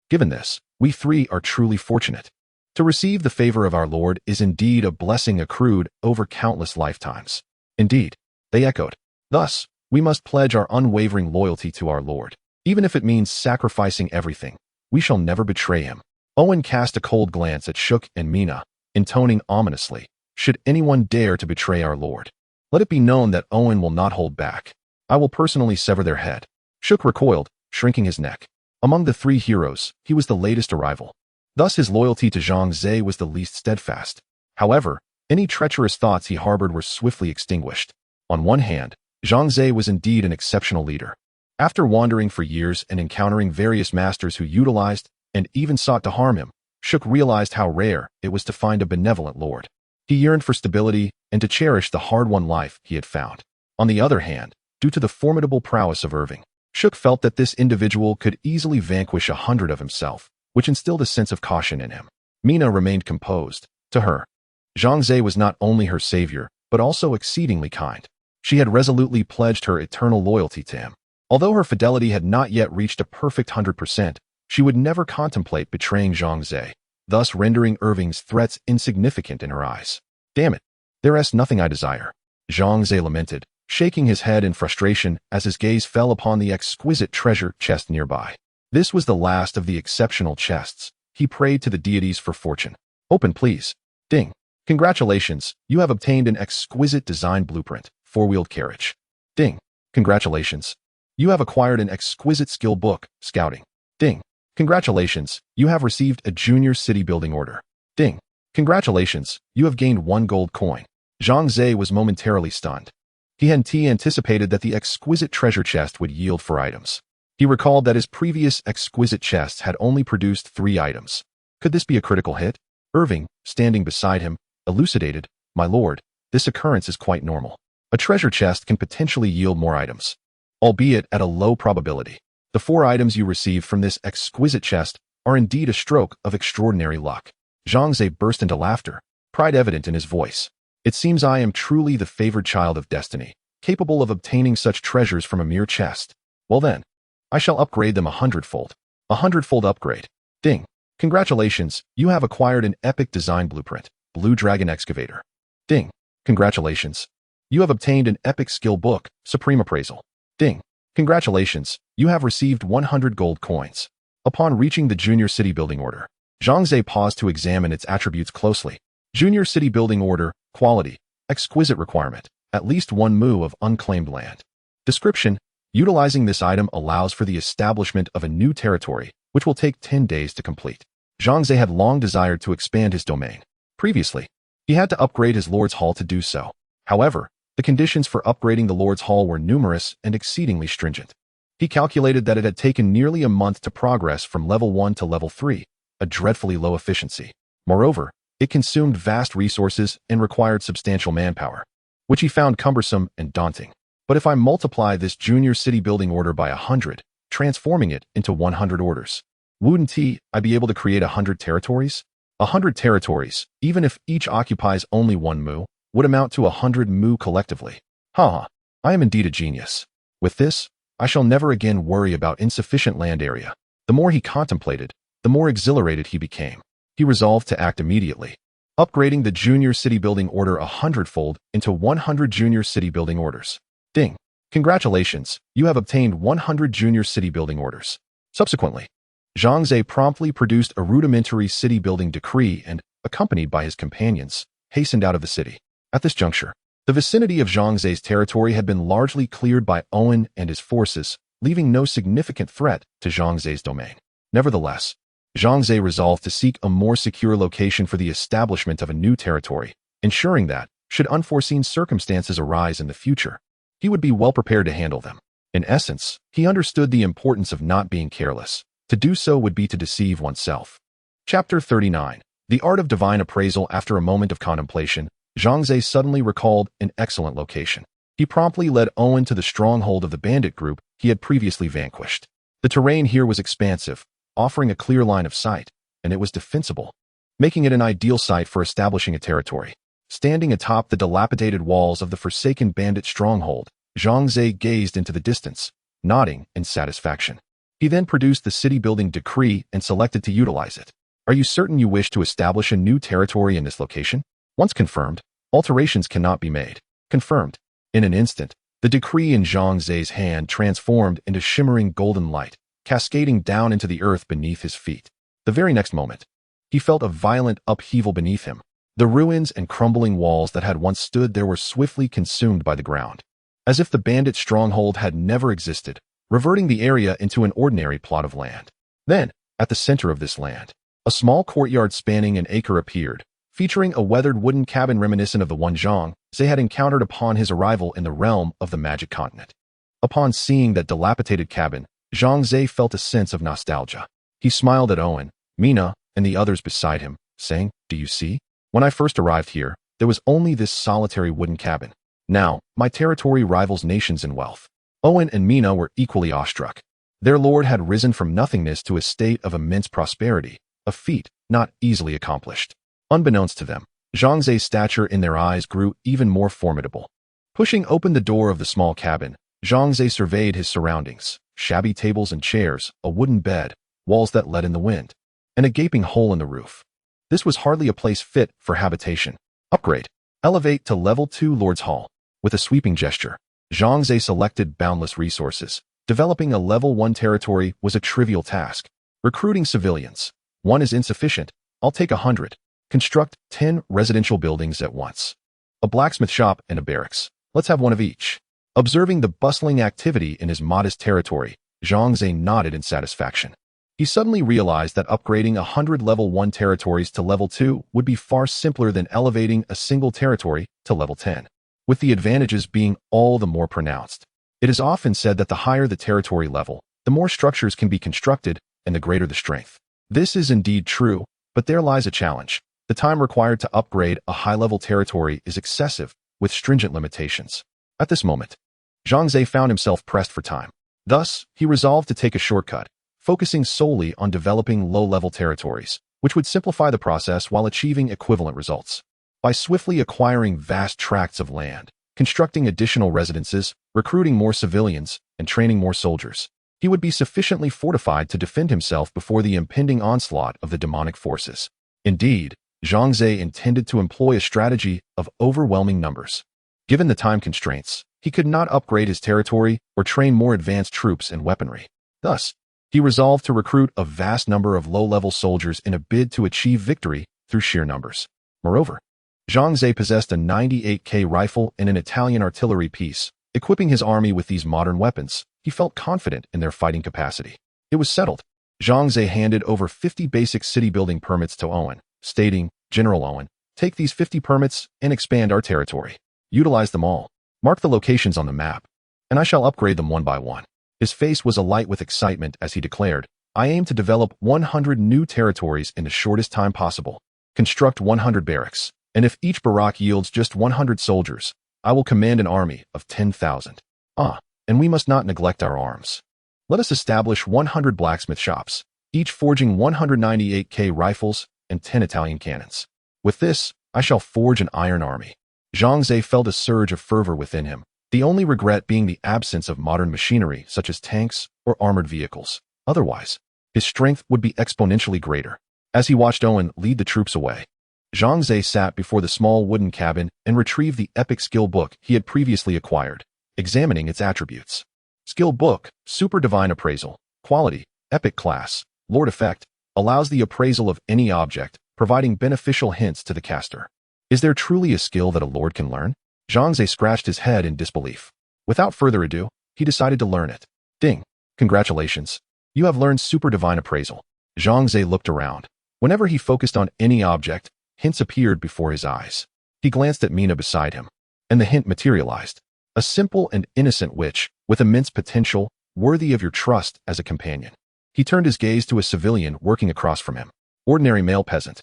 Given this, we three are truly fortunate. To receive the favor of our Lord is indeed a blessing accrued over countless lifetimes. Indeed, they echoed. Thus, we must pledge our unwavering loyalty to our Lord. Even if it means sacrificing everything, we shall never betray him. Owen cast a cold glance at Shook and Mina, intoning ominously, should anyone dare to betray our Lord, let it be known that Owen will not hold back. I will personally sever their head. Shook recoiled, shrinking his neck. Among the three heroes, he was the latest arrival. Thus his loyalty to Zhang Ze was the least steadfast. However, any treacherous thoughts he harbored were swiftly extinguished. On one hand, Zhang Ze was indeed an exceptional leader. After wandering for years and encountering various masters who utilized and even sought to harm him, Shook realized how rare it was to find a benevolent lord. He yearned for stability and to cherish the hard-won life he had found. On the other hand, due to the formidable prowess of Irving, Shook felt that this individual could easily vanquish 100 of himself, which instilled a sense of caution in him. Mina remained composed. To her, Zhang Ze was not only her savior, but also exceedingly kind. She had resolutely pledged her eternal loyalty to him. Although her fidelity had not yet reached a perfect 100%, she would never contemplate betraying Zhang Ze, thus rendering Irving's threats insignificant in her eyes. Damn it, there is nothing I desire, Zhang Ze lamented, shaking his head in frustration as his gaze fell upon the exquisite treasure chest nearby. This was the last of the exceptional chests. He prayed to the deities for fortune. Open, please. Ding. Congratulations, you have obtained an exquisite design blueprint, four-wheeled carriage. Ding. Congratulations. You have acquired an exquisite skill book, scouting. Ding. Congratulations, you have received a junior city building order. Ding. Congratulations, you have gained 1 gold coin. Zhang Ze was momentarily stunned. He had anticipated that the exquisite treasure chest would yield 4 items. He recalled that his previous exquisite chests had only produced 3 items. Could this be a critical hit? Irving, standing beside him, elucidated, My lord, this occurrence is quite normal. A treasure chest can potentially yield more items, albeit at a low probability. The 4 items you received from this exquisite chest are indeed a stroke of extraordinary luck. Zhang Ze burst into laughter, pride evident in his voice. It seems I am truly the favored child of destiny, capable of obtaining such treasures from a mere chest. Well then, I shall upgrade them 100-fold. A 100-fold upgrade. Ding. Congratulations, you have acquired an epic design blueprint, Blue Dragon Excavator. Ding. Congratulations. You have obtained an epic skill book, Supreme Appraisal. Ding. Congratulations, you have received 100 gold coins. Upon reaching the Junior City Building Order, Zhang Ze paused to examine its attributes closely. Junior City Building Order, Quality, Exquisite Requirement, at least 1 mu of unclaimed land. Description, utilizing this item allows for the establishment of a new territory, which will take 10 days to complete. Zhang Ze had long desired to expand his domain. Previously, He had to upgrade his Lord's Hall to do so. However, the conditions for upgrading the Lord's Hall were numerous and exceedingly stringent. He calculated that it had taken nearly a month to progress from level 1 to level 3, a dreadfully low efficiency. Moreover, it consumed vast resources and required substantial manpower, which he found cumbersome and daunting. But if I multiply this junior city building order by 100, transforming it into 100 orders, wouldn't I be able to create 100 territories? 100 territories, even if each occupies only 1 mu, would amount to 100 mu collectively. I am indeed a genius. With this, I shall never again worry about insufficient land area. The more he contemplated, the more exhilarated he became. He resolved to act immediately, upgrading the junior city building order 100-fold into 100 junior city building orders. Ting. Congratulations, you have obtained 100 junior city building orders. Subsequently, Zhang Ze promptly produced a rudimentary city building decree and, accompanied by his companions, hastened out of the city. At this juncture, the vicinity of Zhang Ze's territory had been largely cleared by Owen and his forces, leaving no significant threat to Zhang Ze's domain. Nevertheless, Zhang Ze resolved to seek a more secure location for the establishment of a new territory, ensuring that, should unforeseen circumstances arise in the future, he would be well prepared to handle them. In essence, he understood the importance of not being careless. To do so would be to deceive oneself. Chapter 39. The Art of Divine Appraisal. After a moment of contemplation, Zhang Ze suddenly recalled an excellent location. He promptly led Owen to the stronghold of the bandit group he had previously vanquished. The terrain here was expansive, offering a clear line of sight, and it was defensible, making it an ideal site for establishing a territory. Standing atop the dilapidated walls of the forsaken bandit stronghold, Zhang Ze gazed into the distance, nodding in satisfaction. He then produced the city-building decree and selected to utilize it. Are you certain you wish to establish a new territory in this location? Once confirmed, alterations cannot be made. Confirmed. In an instant, the decree in Zhang Ze's hand transformed into shimmering golden light, cascading down into the earth beneath his feet. The very next moment, he felt a violent upheaval beneath him. The ruins and crumbling walls that had once stood there were swiftly consumed by the ground, as if the bandit stronghold had never existed, reverting the area into an ordinary plot of land. Then, at the center of this land, a small courtyard spanning an acre appeared, featuring a weathered wooden cabin reminiscent of the one Zhang Ze had encountered upon his arrival in the realm of the magic continent. Upon seeing that dilapidated cabin, Zhang Ze felt a sense of nostalgia. He smiled at Owen, Mina, and the others beside him, saying, "Do you see? When I first arrived here, there was only this solitary wooden cabin. Now, my territory rivals nations in wealth." Owen and Mina were equally awestruck. Their lord had risen from nothingness to a state of immense prosperity, a feat not easily accomplished. Unbeknownst to them, Zhang Ze's stature in their eyes grew even more formidable. Pushing open the door of the small cabin, Zhang Ze surveyed his surroundings: shabby tables and chairs, a wooden bed, walls that let in the wind, and a gaping hole in the roof. This was hardly a place fit for habitation. Upgrade. Elevate to level 2 Lord's Hall. With a sweeping gesture, Zhang Ze selected boundless resources. Developing a level 1 territory was a trivial task. Recruiting civilians. 1 is insufficient. I'll take 100. Construct 10 residential buildings at once. A blacksmith shop and a barracks. Let's have one of each. Observing the bustling activity in his modest territory, Zhang Ze nodded in satisfaction. He suddenly realized that upgrading 100 level 1 territories to level 2 would be far simpler than elevating a single territory to level 10, with the advantages being all the more pronounced. It is often said that the higher the territory level, the more structures can be constructed and the greater the strength. This is indeed true, but there lies a challenge. The time required to upgrade a high-level territory is excessive, with stringent limitations. At this moment, Zhang Ze found himself pressed for time. Thus, he resolved to take a shortcut, focusing solely on developing low-level territories, which would simplify the process while achieving equivalent results. By swiftly acquiring vast tracts of land, constructing additional residences, recruiting more civilians, and training more soldiers, he would be sufficiently fortified to defend himself before the impending onslaught of the demonic forces. Indeed, Zhang Ze intended to employ a strategy of overwhelming numbers. Given the time constraints, he could not upgrade his territory or train more advanced troops and weaponry. Thus, he resolved to recruit a vast number of low-level soldiers in a bid to achieve victory through sheer numbers. Moreover, Zhang Ze possessed a 98K rifle and an Italian artillery piece. Equipping his army with these modern weapons, he felt confident in their fighting capacity. It was settled. Zhang Ze handed over 50 basic city-building permits to Owen, stating, "General Owen, Take these 50 permits and expand our territory. Utilize them all. Mark the locations on the map, and I shall upgrade them one by one. His face was alight with excitement as he declared, I aim to develop 100 new territories in the shortest time possible. Construct 100 barracks, and if each barrack yields just 100 soldiers, I will command an army of 10,000. And we must not neglect our arms. Let us establish 100 blacksmith shops, each forging 198K rifles and 10 Italian cannons. With this, I shall forge an iron army. Zhang Ze felt a surge of fervor within him, the only regret being the absence of modern machinery such as tanks or armored vehicles. Otherwise, his strength would be exponentially greater. As he watched Owen lead the troops away, Zhang Ze sat before the small wooden cabin and retrieved the epic skill book he had previously acquired, examining its attributes. Skill book, Super Divine Appraisal, Quality, Epic Class, Lord Effect, allows the appraisal of any object, providing beneficial hints to the caster. Is there truly a skill that a lord can learn? Zhang Ze scratched his head in disbelief. Without further ado, he decided to learn it. Ting, congratulations. You have learned Super Divine Appraisal. Zhang Ze looked around. Whenever he focused on any object, hints appeared before his eyes. He glanced at Mina beside him, and the hint materialized. A simple and innocent witch, with immense potential, worthy of your trust as a companion. He turned his gaze to a civilian working across from him. Ordinary male peasant.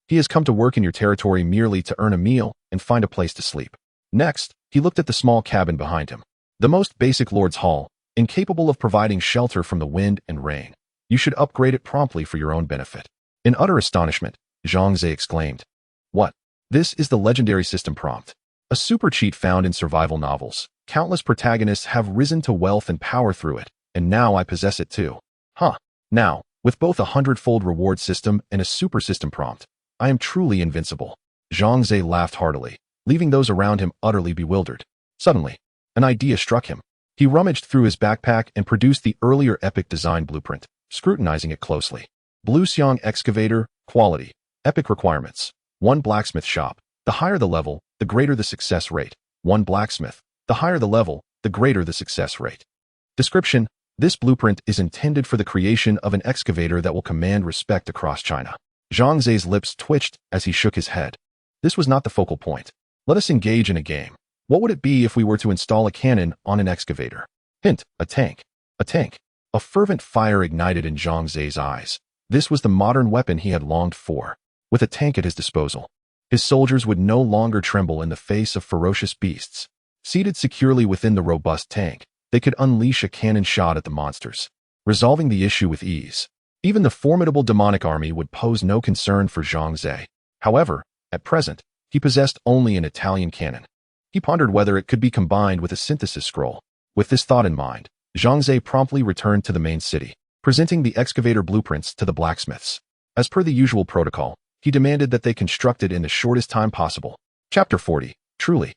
He has come to work in your territory merely to earn a meal and find a place to sleep. Next, he looked at the small cabin behind him. The most basic lord's hall, incapable of providing shelter from the wind and rain. You should upgrade it promptly for your own benefit. In utter astonishment, Zhang Ze exclaimed, What? This is the legendary system prompt. A super cheat found in survival novels. Countless protagonists have risen to wealth and power through it, and now I possess it too. Now, with both a hundredfold reward system and a super system prompt, I am truly invincible. Zhang Ze laughed heartily, leaving those around him utterly bewildered. Suddenly, an idea struck him. He rummaged through his backpack and produced the earlier epic design blueprint, scrutinizing it closely. Blue Xiang excavator, quality, epic requirements. 1 blacksmith shop. The higher the level, the greater the success rate. 1 blacksmith. The higher the level, the greater the success rate. Description: This blueprint is intended for the creation of an excavator that will command respect across China. Zhang Ze's lips twitched as he shook his head. This was not the focal point. Let us engage in a game. What would it be if we were to install a cannon on an excavator? Hint, a tank. A tank. A fervent fire ignited in Zhang Ze's eyes. This was the modern weapon he had longed for. With a tank at his disposal, his soldiers would no longer tremble in the face of ferocious beasts. Seated securely within the robust tank, they could unleash a cannon shot at the monsters, resolving the issue with ease. Even the formidable demonic army would pose no concern for Zhang Ze. However, at present, he possessed only an Italian cannon. He pondered whether it could be combined with a synthesis scroll. With this thought in mind, Zhang Ze promptly returned to the main city, presenting the excavator blueprints to the blacksmiths. As per the usual protocol, he demanded that they construct it in the shortest time possible. Chapter 40. Truly,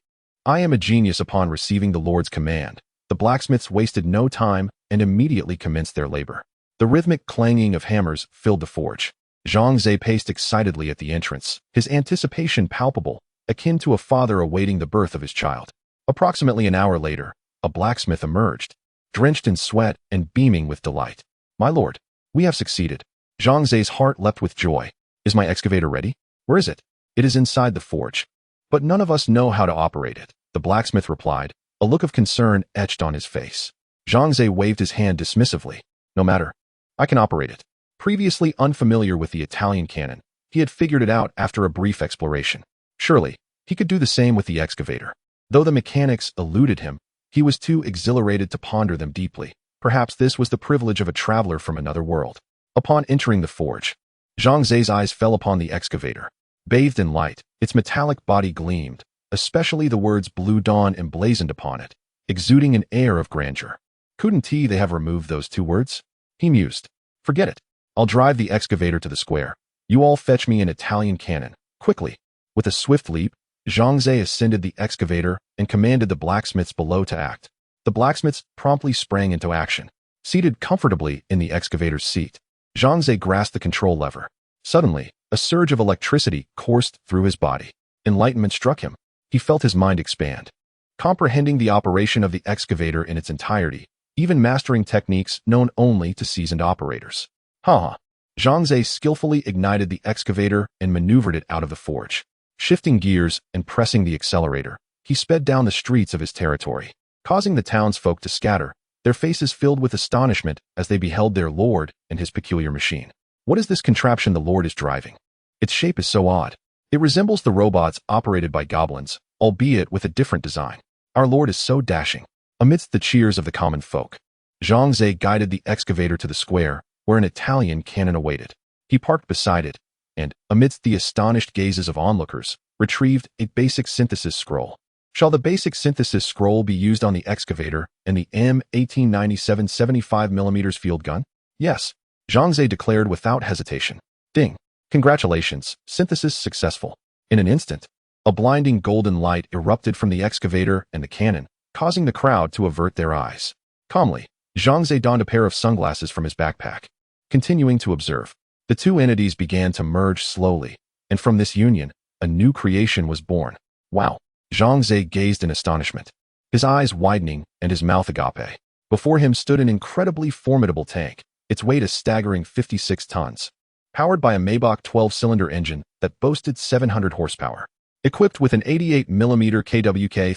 I am a genius. Upon receiving the Lord's command, the blacksmiths wasted no time and immediately commenced their labor. The rhythmic clanging of hammers filled the forge. Zhang Ze paced excitedly at the entrance, his anticipation palpable, akin to a father awaiting the birth of his child. Approximately an hour later, a blacksmith emerged, drenched in sweat and beaming with delight. My lord, we have succeeded. Zhang Ze's heart leapt with joy. Is my excavator ready? Where is it? It is inside the forge. But none of us know how to operate it, the blacksmith replied, a look of concern etched on his face. Zhang Ze waved his hand dismissively. No matter. I can operate it. Previously unfamiliar with the Italian cannon, he had figured it out after a brief exploration. Surely, he could do the same with the excavator. Though the mechanics eluded him, he was too exhilarated to ponder them deeply. Perhaps this was the privilege of a traveler from another world. Upon entering the forge, Zhang Ze's eyes fell upon the excavator. Bathed in light, its metallic body gleamed, especially the words Blue Dawn emblazoned upon it, exuding an air of grandeur. Couldn't they have removed those 2 words? He mused. Forget it. I'll drive the excavator to the square. You all fetch me an Italian cannon, quickly. With a swift leap, Zhang Ze ascended the excavator and commanded the blacksmiths below to act. The blacksmiths promptly sprang into action. Seated comfortably in the excavator's seat, Zhang Ze grasped the control lever. Suddenly, a surge of electricity coursed through his body. Enlightenment struck him. He felt his mind expand. Comprehending the operation of the excavator in its entirety, even mastering techniques known only to seasoned operators. Zhang Ze skillfully ignited the excavator and maneuvered it out of the forge. Shifting gears and pressing the accelerator, he sped down the streets of his territory, causing the townsfolk to scatter, their faces filled with astonishment as they beheld their lord and his peculiar machine. What is this contraption the lord is driving? Its shape is so odd. It resembles the robots operated by goblins, albeit with a different design. Our lord is so dashing. Amidst the cheers of the common folk, Zhang Ze guided the excavator to the square, where an Italian cannon awaited. He parked beside it, and, amidst the astonished gazes of onlookers, retrieved a basic synthesis scroll. Shall the basic synthesis scroll be used on the excavator and the M1897 75mm field gun? Yes, Zhang Ze declared without hesitation. Ding! Congratulations, synthesis successful. In an instant, a blinding golden light erupted from the excavator and the cannon, causing the crowd to avert their eyes. Calmly, Zhang Ze donned a pair of sunglasses from his backpack. Continuing to observe, the two entities began to merge slowly, and from this union, a new creation was born. Wow! Zhang Ze gazed in astonishment, his eyes widening and his mouth agape. Before him stood an incredibly formidable tank, its weight a staggering 56 tons. Powered by a Maybach 12-cylinder engine that boasted 700 horsepower. Equipped with an 88mm KWK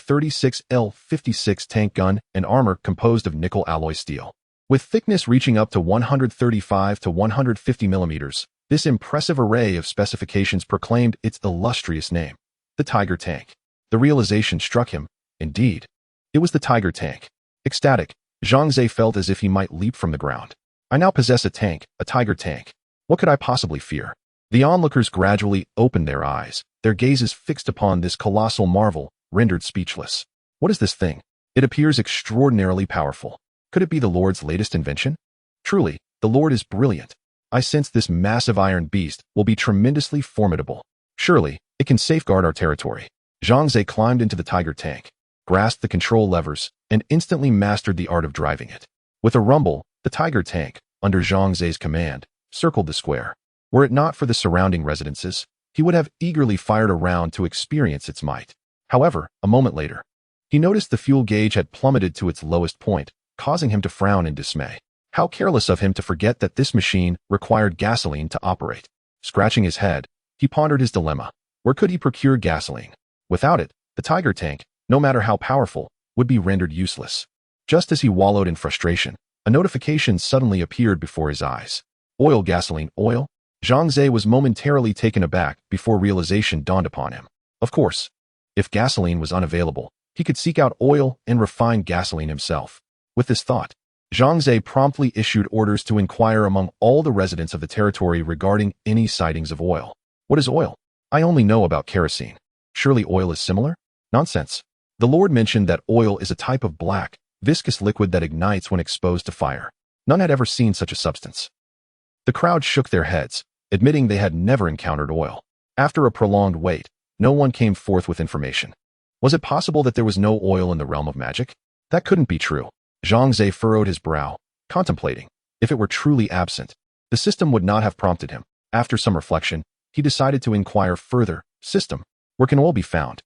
36L56 tank gun and armor composed of nickel alloy steel. With thickness reaching up to 135 to 150 millimeters, this impressive array of specifications proclaimed its illustrious name, the Tiger Tank. The realization struck him. Indeed, it was the Tiger Tank. Ecstatic, Zhang Ze felt as if he might leap from the ground. I now possess a tank, a Tiger Tank. What could I possibly fear? The onlookers gradually opened their eyes, their gazes fixed upon this colossal marvel, rendered speechless. What is this thing? It appears extraordinarily powerful. Could it be the Lord's latest invention? Truly, the Lord is brilliant. I sense this massive iron beast will be tremendously formidable. Surely, it can safeguard our territory. Zhang Ze climbed into the Tiger Tank, grasped the control levers, and instantly mastered the art of driving it. With a rumble, the Tiger Tank, under Zhang Ze's command, circled the square. Were it not for the surrounding residences, he would have eagerly fired a round to experience its might. However, a moment later, he noticed the fuel gauge had plummeted to its lowest point, causing him to frown in dismay. How careless of him to forget that this machine required gasoline to operate. Scratching his head, he pondered his dilemma. Where could he procure gasoline? Without it, the Tiger Tank, no matter how powerful, would be rendered useless. Just as he wallowed in frustration, a notification suddenly appeared before his eyes. Oil, gasoline, oil? Zhang Ze was momentarily taken aback before realization dawned upon him. Of course, if gasoline was unavailable, he could seek out oil and refine gasoline himself. With this thought, Zhang Ze promptly issued orders to inquire among all the residents of the territory regarding any sightings of oil. What is oil? I only know about kerosene. Surely oil is similar? Nonsense. The Lord mentioned that oil is a type of black, viscous liquid that ignites when exposed to fire. None had ever seen such a substance. The crowd shook their heads, admitting they had never encountered oil. After a prolonged wait, no one came forth with information. Was it possible that there was no oil in the realm of magic? That couldn't be true. Zhang Ze furrowed his brow, contemplating. If it were truly absent, the system would not have prompted him. After some reflection, he decided to inquire further. System, where can oil be found?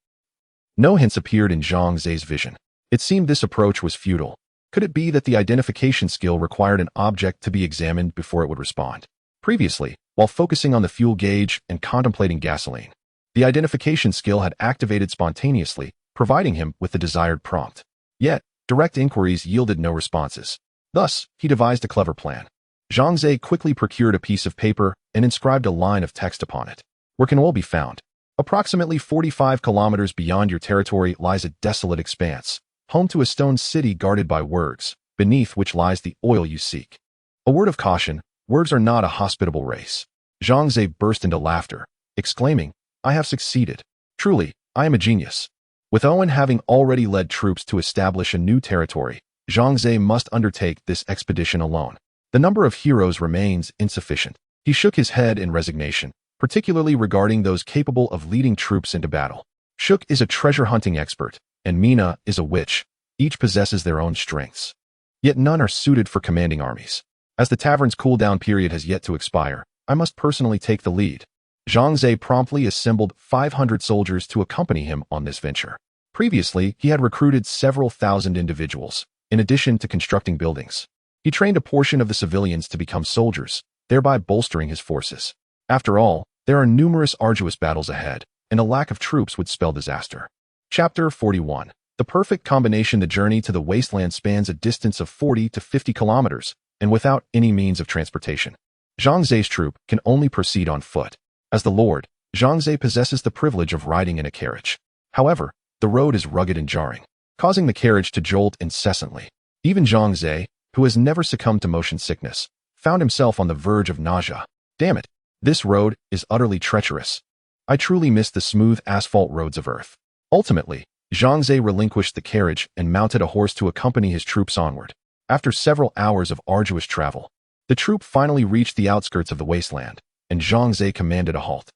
No hints appeared in Zhang Ze's vision. It seemed this approach was futile. Could it be that the identification skill required an object to be examined before it would respond? Previously, while focusing on the fuel gauge and contemplating gasoline, the identification skill had activated spontaneously, providing him with the desired prompt. Yet, direct inquiries yielded no responses. Thus, he devised a clever plan. Zhang Ze quickly procured a piece of paper and inscribed a line of text upon it. Where can oil be found? Approximately 45 kilometers beyond your territory lies a desolate expanse, home to a stone city guarded by wargs, beneath which lies the oil you seek. A word of caution, wargs are not a hospitable race. Zhang Ze burst into laughter, exclaiming, I have succeeded. Truly, I am a genius. With Owen having already led troops to establish a new territory, Zhang Ze must undertake this expedition alone. The number of heroes remains insufficient. He shook his head in resignation, particularly regarding those capable of leading troops into battle. Shuk is a treasure-hunting expert, and Mina is a witch. Each possesses their own strengths. Yet none are suited for commanding armies. As the tavern's cool-down period has yet to expire, I must personally take the lead. Zhang Ze promptly assembled 500 soldiers to accompany him on this venture. Previously, he had recruited several thousand individuals, in addition to constructing buildings. He trained a portion of the civilians to become soldiers, thereby bolstering his forces. After all, there are numerous arduous battles ahead, and a lack of troops would spell disaster. Chapter 41. The perfect combination. The journey to the wasteland spans a distance of 40 to 50 kilometers, and without any means of transportation. Zhang Ze's troop can only proceed on foot. As the Lord, Zhang Ze possesses the privilege of riding in a carriage. However, the road is rugged and jarring, causing the carriage to jolt incessantly. Even Zhang Ze, who has never succumbed to motion sickness, found himself on the verge of nausea. Damn it, this road is utterly treacherous. I truly miss the smooth asphalt roads of Earth. Ultimately, Zhang Ze relinquished the carriage and mounted a horse to accompany his troops onward. After several hours of arduous travel, the troop finally reached the outskirts of the wasteland, and Zhang Ze commanded a halt.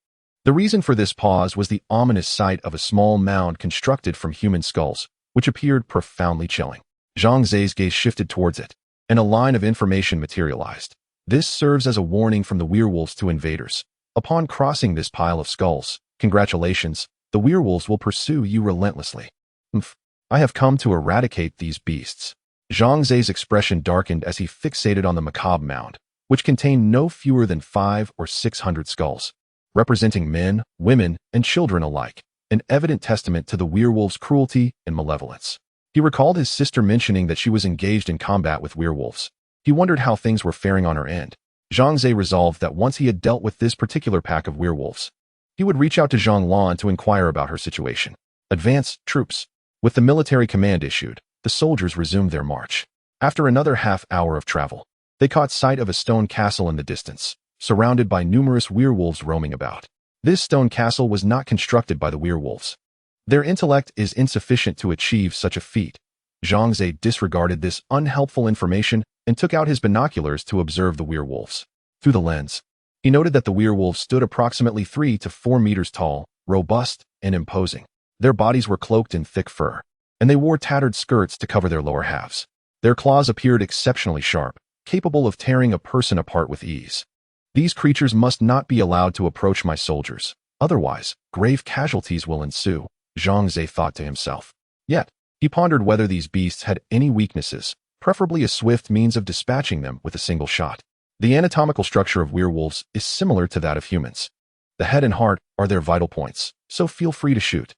The reason for this pause was the ominous sight of a small mound constructed from human skulls, which appeared profoundly chilling. Zhang Ze's gaze shifted towards it, and a line of information materialized. This serves as a warning from the werewolves to invaders. Upon crossing this pile of skulls, congratulations, the werewolves will pursue you relentlessly. I have come to eradicate these beasts. Zhang Ze's expression darkened as he fixated on the macabre mound, which contained no fewer than 500 or 600 skulls, representing men, women, and children alike, an evident testament to the werewolves' cruelty and malevolence. He recalled his sister mentioning that she was engaged in combat with werewolves. He wondered how things were faring on her end. Zhang Ze resolved that once he had dealt with this particular pack of werewolves, he would reach out to Zhang Lan to inquire about her situation. Advance, troops. With the military command issued, the soldiers resumed their march. After another half-hour of travel, they caught sight of a stone castle in the distance, surrounded by numerous werewolves roaming about. This stone castle was not constructed by the werewolves. Their intellect is insufficient to achieve such a feat. Zhang Ze disregarded this unhelpful information and took out his binoculars to observe the werewolves. Through the lens, he noted that the werewolves stood approximately 3 to 4 meters tall, robust, and imposing. Their bodies were cloaked in thick fur, and they wore tattered skirts to cover their lower halves. Their claws appeared exceptionally sharp, capable of tearing a person apart with ease. These creatures must not be allowed to approach my soldiers, otherwise, grave casualties will ensue, Zhang Ze thought to himself. Yet, he pondered whether these beasts had any weaknesses, preferably a swift means of dispatching them with a single shot. The anatomical structure of werewolves is similar to that of humans. The head and heart are their vital points, so feel free to shoot.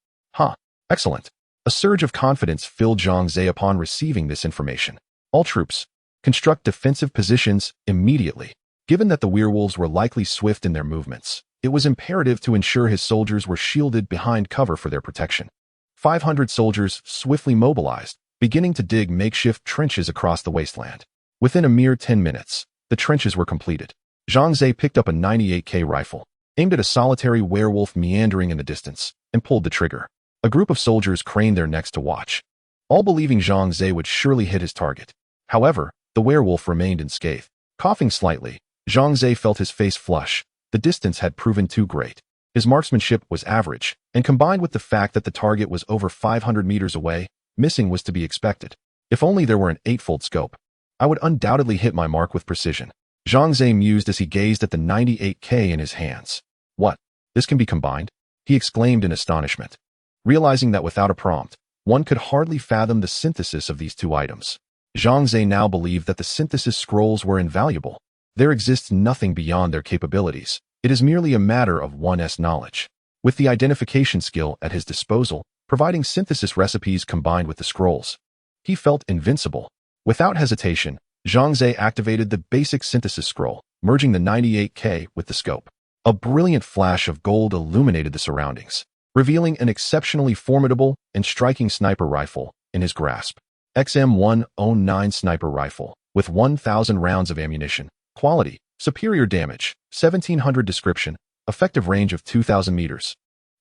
Excellent. A surge of confidence filled Zhang Ze upon receiving this information. All troops, construct defensive positions immediately. Given that the werewolves were likely swift in their movements, it was imperative to ensure his soldiers were shielded behind cover for their protection. 500 soldiers swiftly mobilized, beginning to dig makeshift trenches across the wasteland. Within a mere 10 minutes, the trenches were completed. Zhang Ze picked up a 98K rifle, aimed at a solitary werewolf meandering in the distance, and pulled the trigger. A group of soldiers craned their necks to watch, all believing Zhang Ze would surely hit his target. However, the werewolf remained unscathed. Coughing slightly, Zhang Ze felt his face flush. The distance had proven too great. His marksmanship was average, and combined with the fact that the target was over 500 meters away, missing was to be expected. If only there were an 8-fold scope, I would undoubtedly hit my mark with precision. Zhang Ze mused as he gazed at the 98K in his hands. What? This can be combined? He exclaimed in astonishment, realizing that without a prompt, one could hardly fathom the synthesis of these two items. Zhang Ze now believed that the synthesis scrolls were invaluable. There exists nothing beyond their capabilities. It is merely a matter of one's knowledge. With the identification skill at his disposal, providing synthesis recipes combined with the scrolls, he felt invincible. Without hesitation, Zhang Ze activated the basic synthesis scroll, merging the 98K with the scope. A brilliant flash of gold illuminated the surroundings, revealing an exceptionally formidable and striking sniper rifle in his grasp. XM109 sniper rifle, with 1,000 rounds of ammunition. Quality, superior damage, 1,700 description, effective range of 2,000 meters.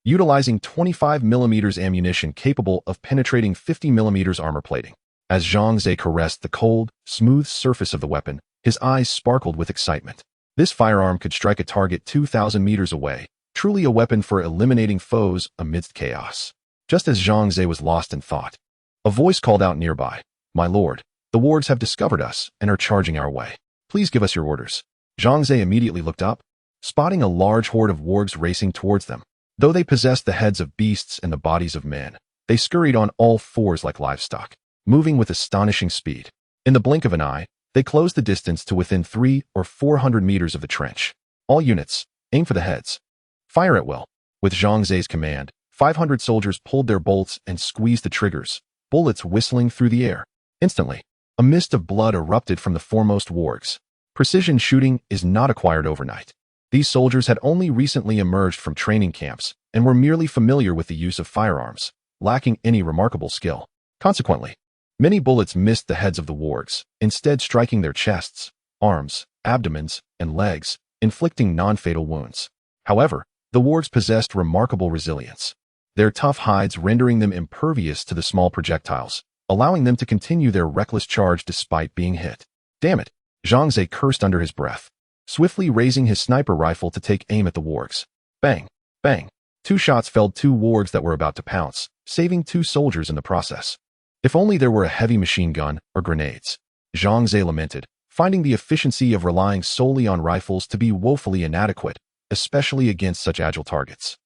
Utilizing 25mm ammunition capable of penetrating 50mm armor plating. As Zhang Ze caressed the cold, smooth surface of the weapon, his eyes sparkled with excitement. This firearm could strike a target 2,000 meters away, truly a weapon for eliminating foes amidst chaos. Just as Zhang Ze was lost in thought, a voice called out nearby, "My lord, the wargs have discovered us and are charging our way. Please give us your orders." Zhang Ze immediately looked up, spotting a large horde of wargs racing towards them. Though they possessed the heads of beasts and the bodies of men, they scurried on all fours like livestock, moving with astonishing speed. In the blink of an eye, they closed the distance to within 300 or 400 meters of the trench. All units, aim for the heads. Fire at will. With Zhang Ze's command, 500 soldiers pulled their bolts and squeezed the triggers, bullets whistling through the air. Instantly, a mist of blood erupted from the foremost wargs. Precision shooting is not acquired overnight. These soldiers had only recently emerged from training camps and were merely familiar with the use of firearms, lacking any remarkable skill. Consequently, many bullets missed the heads of the wargs, instead striking their chests, arms, abdomens, and legs, inflicting non-fatal wounds. However, the wargs possessed remarkable resilience, their tough hides rendering them impervious to the small projectiles, allowing them to continue their reckless charge despite being hit. Damn it, Zhang Ze cursed under his breath, swiftly raising his sniper rifle to take aim at the wargs. Bang! Bang! 2 shots felled 2 wargs that were about to pounce, saving 2 soldiers in the process. If only there were a heavy machine gun or grenades, Zhang Ze lamented, finding the efficiency of relying solely on rifles to be woefully inadequate, especially against such agile targets.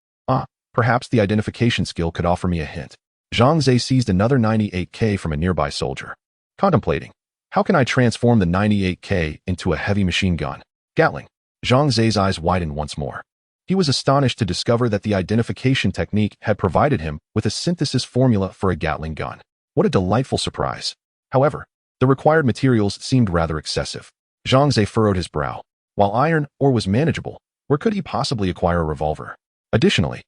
Perhaps the identification skill could offer me a hint. Zhang Ze seized another 98K from a nearby soldier. Contemplating, how can I transform the 98K into a heavy machine gun? Gatling. Zhang Ze's eyes widened once more. He was astonished to discover that the identification technique had provided him with a synthesis formula for a Gatling gun. What a delightful surprise. However, the required materials seemed rather excessive. Zhang Ze furrowed his brow. While iron ore was manageable, where could he possibly acquire a revolver? Additionally,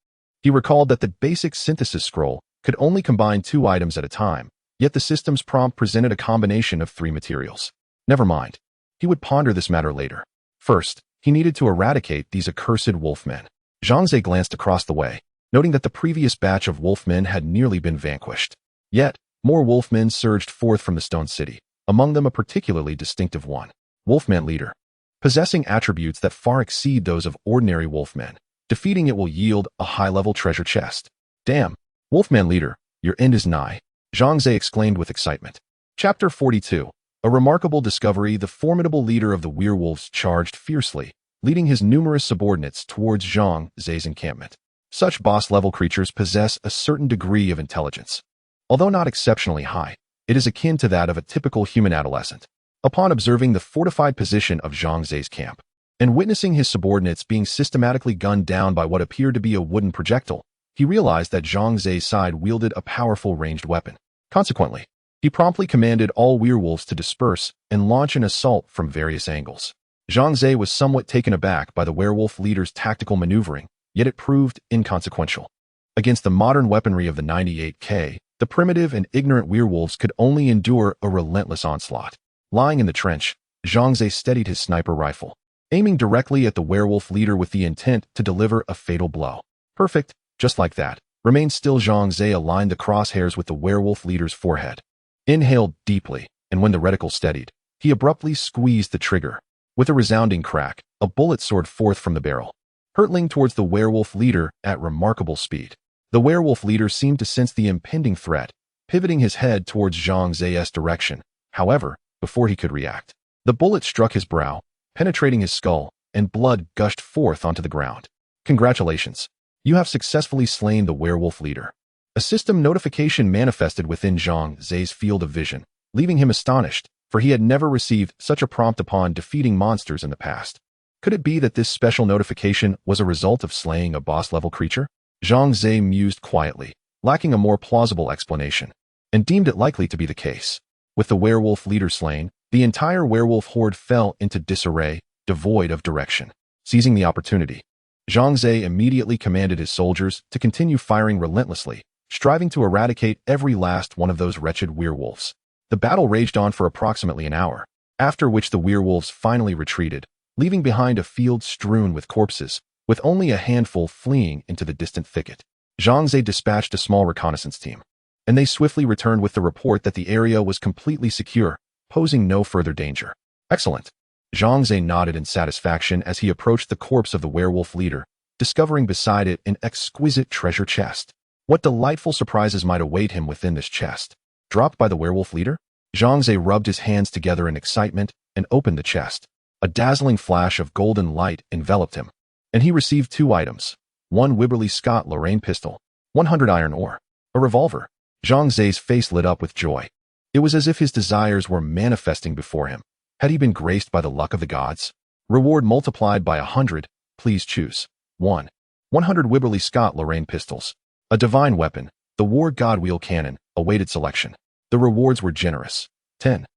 he recalled that the basic synthesis scroll could only combine 2 items at a time, yet the system's prompt presented a combination of 3 materials. Never mind. He would ponder this matter later. First, he needed to eradicate these accursed wolfmen. Zhang Ze glanced across the way, noting that the previous batch of wolfmen had nearly been vanquished. Yet, more wolfmen surged forth from the stone city, among them a particularly distinctive one. Wolfman leader. Possessing attributes that far exceed those of ordinary wolfmen, defeating it will yield a high-level treasure chest. Damn, Wolfman leader, your end is nigh, Zhang Ze exclaimed with excitement. Chapter 42. A remarkable discovery. The formidable leader of the werewolves charged fiercely, leading his numerous subordinates towards Zhang Ze's encampment. Such boss-level creatures possess a certain degree of intelligence. Although not exceptionally high, it is akin to that of a typical human adolescent. Upon observing the fortified position of Zhang Ze's camp, and witnessing his subordinates being systematically gunned down by what appeared to be a wooden projectile, he realized that Zhang Ze's side wielded a powerful ranged weapon. Consequently, he promptly commanded all werewolves to disperse and launch an assault from various angles. Zhang Ze was somewhat taken aback by the werewolf leader's tactical maneuvering, yet it proved inconsequential. Against the modern weaponry of the 98K, the primitive and ignorant werewolves could only endure a relentless onslaught. Lying in the trench, Zhang Ze steadied his sniper rifle, aiming directly at the werewolf leader with the intent to deliver a fatal blow. Perfect, just like that. Remain still. Zhang Ze aligned the crosshairs with the werewolf leader's forehead. Inhaled deeply, and when the reticle steadied, he abruptly squeezed the trigger. With a resounding crack, a bullet soared forth from the barrel, hurtling towards the werewolf leader at remarkable speed. The werewolf leader seemed to sense the impending threat, pivoting his head towards Zhang Ze's direction. However, before he could react, the bullet struck his brow, penetrating his skull, and blood gushed forth onto the ground. Congratulations. You have successfully slain the werewolf leader. A system notification manifested within Zhang Ze's field of vision, leaving him astonished, for he had never received such a prompt upon defeating monsters in the past. Could it be that this special notification was a result of slaying a boss-level creature? Zhang Ze mused quietly, lacking a more plausible explanation, and deemed it likely to be the case. With the werewolf leader slain, the entire werewolf horde fell into disarray, devoid of direction. Seizing the opportunity, Zhang Ze immediately commanded his soldiers to continue firing relentlessly, striving to eradicate every last one of those wretched werewolves. The battle raged on for approximately an hour, after which the werewolves finally retreated, leaving behind a field strewn with corpses, with only a handful fleeing into the distant thicket. Zhang Ze dispatched a small reconnaissance team, and they swiftly returned with the report that the area was completely secure, posing no further danger. Excellent. Zhang Ze nodded in satisfaction as he approached the corpse of the werewolf leader, discovering beside it an exquisite treasure chest. What delightful surprises might await him within this chest? Dropped by the werewolf leader? Zhang Ze rubbed his hands together in excitement and opened the chest. A dazzling flash of golden light enveloped him, and he received 2 items. 1 Wibberley Scott Lorraine pistol, 100 iron ore, a revolver. Zhang Ze's face lit up with joy. It was as if his desires were manifesting before him. Had he been graced by the luck of the gods? Reward multiplied by 100, please choose. 1. 100 Wibberley Scott Lorraine pistols. A divine weapon, the War God Wheel Cannon, awaited selection. The rewards were generous. 10,000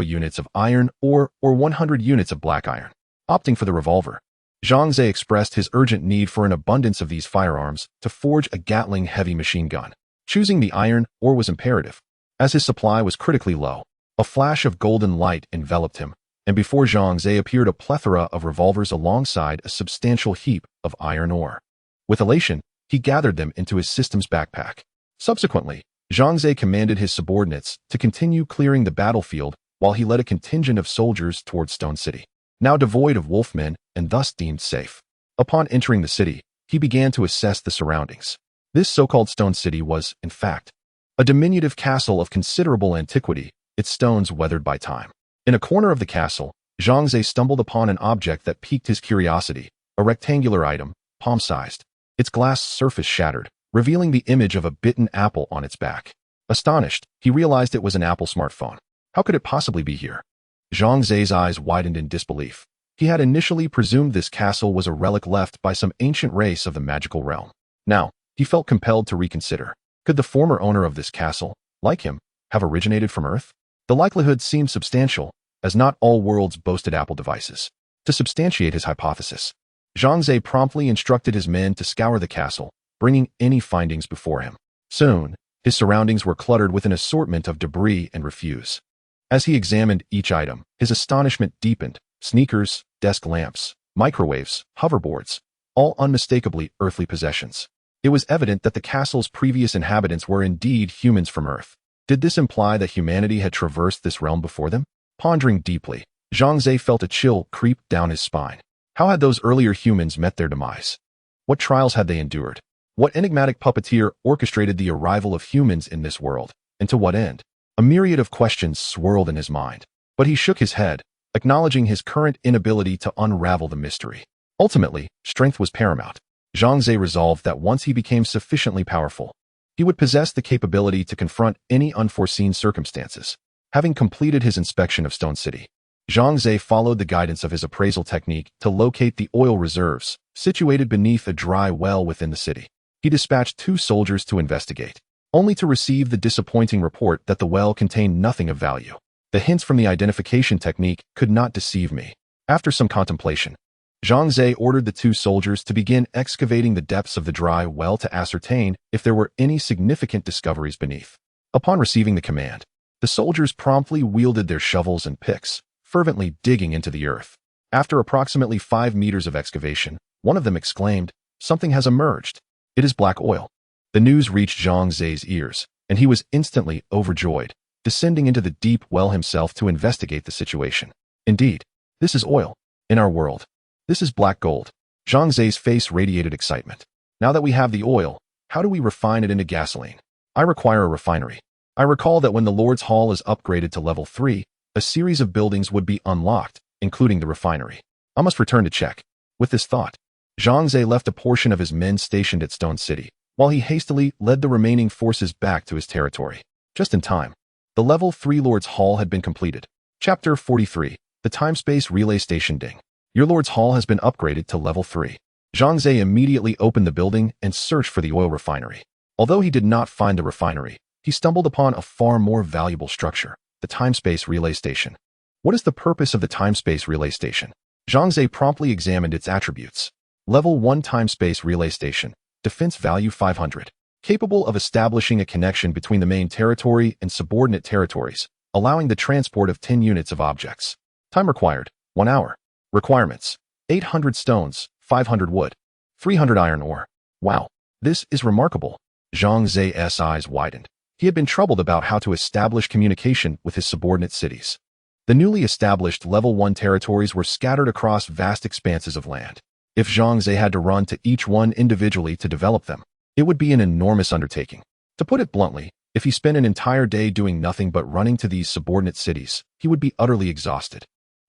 units of iron ore or 100 units of black iron. Opting for the revolver, Zhang Ze expressed his urgent need for an abundance of these firearms to forge a Gatling heavy machine gun. Choosing the iron ore was imperative, as his supply was critically low. A flash of golden light enveloped him, and before Zhang Ze appeared a plethora of revolvers alongside a substantial heap of iron ore. With elation, he gathered them into his system's backpack. Subsequently, Zhang Ze commanded his subordinates to continue clearing the battlefield while he led a contingent of soldiers towards Stone City, now devoid of wolfmen and thus deemed safe. Upon entering the city, he began to assess the surroundings. This so-called Stone City was, in fact, a diminutive castle of considerable antiquity, its stones weathered by time. In a corner of the castle, Zhang Ze stumbled upon an object that piqued his curiosity, a rectangular item, palm-sized. Its glass surface shattered, revealing the image of a bitten apple on its back. Astonished, he realized it was an Apple smartphone. How could it possibly be here? Zhang Ze's eyes widened in disbelief. He had initially presumed this castle was a relic left by some ancient race of the magical realm. Now, he felt compelled to reconsider. Could the former owner of this castle, like him, have originated from Earth? The likelihood seemed substantial, as not all worlds boasted Apple devices. To substantiate his hypothesis, Zhang Ze promptly instructed his men to scour the castle, bringing any findings before him. Soon, his surroundings were cluttered with an assortment of debris and refuse. As he examined each item, his astonishment deepened. Sneakers, desk lamps, microwaves, hoverboards, all unmistakably earthly possessions. It was evident that the castle's previous inhabitants were indeed humans from Earth. Did this imply that humanity had traversed this realm before them? Pondering deeply, Zhang Ze felt a chill creep down his spine. How had those earlier humans met their demise? What trials had they endured? What enigmatic puppeteer orchestrated the arrival of humans in this world, and to what end? A myriad of questions swirled in his mind, but he shook his head, acknowledging his current inability to unravel the mystery. Ultimately, strength was paramount. Zhang Ze resolved that once he became sufficiently powerful, he would possess the capability to confront any unforeseen circumstances. Having completed his inspection of Stone City, Zhang Ze followed the guidance of his appraisal technique to locate the oil reserves situated beneath a dry well within the city. He dispatched 2 soldiers to investigate, only to receive the disappointing report that the well contained nothing of value. The hints from the identification technique could not deceive me. After some contemplation, Zhang Ze ordered the 2 soldiers to begin excavating the depths of the dry well to ascertain if there were any significant discoveries beneath. Upon receiving the command, the soldiers promptly wielded their shovels and picks, fervently digging into the earth. After approximately 5 meters of excavation, one of them exclaimed, "Something has emerged. It is black oil." The news reached Zhang Ze's ears, and he was instantly overjoyed, descending into the deep well himself to investigate the situation. Indeed, this is oil. In our world, this is black gold. Zhang Ze's face radiated excitement. Now that we have the oil, how do we refine it into gasoline? I require a refinery. I recall that when the Lord's Hall is upgraded to level 3, a series of buildings would be unlocked, including the refinery. I must return to check. With this thought, Zhang Ze left a portion of his men stationed at Stone City, while he hastily led the remaining forces back to his territory. Just in time, the level 3 Lord's Hall had been completed. Chapter 43, The Time-Space Relay Station Ding. Your Lord's Hall has been upgraded to level 3. Zhang Ze immediately opened the building and searched for the oil refinery. Although he did not find the refinery, he stumbled upon a far more valuable structure, the Time-Space Relay Station. What is the purpose of the Time-Space Relay Station? Zhang Ze promptly examined its attributes. Level 1 Time-Space Relay Station, defense value 500. Capable of establishing a connection between the main territory and subordinate territories, allowing the transport of 10 units of objects. Time required, 1 hour. Requirements, 800 stones, 500 wood, 300 iron ore. Wow, this is remarkable. Zhang Ze's eyes widened. He had been troubled about how to establish communication with his subordinate cities. The newly established level 1 territories were scattered across vast expanses of land. If Zhang Ze had to run to each one individually to develop them, it would be an enormous undertaking. To put it bluntly, if he spent an entire day doing nothing but running to these subordinate cities, he would be utterly exhausted.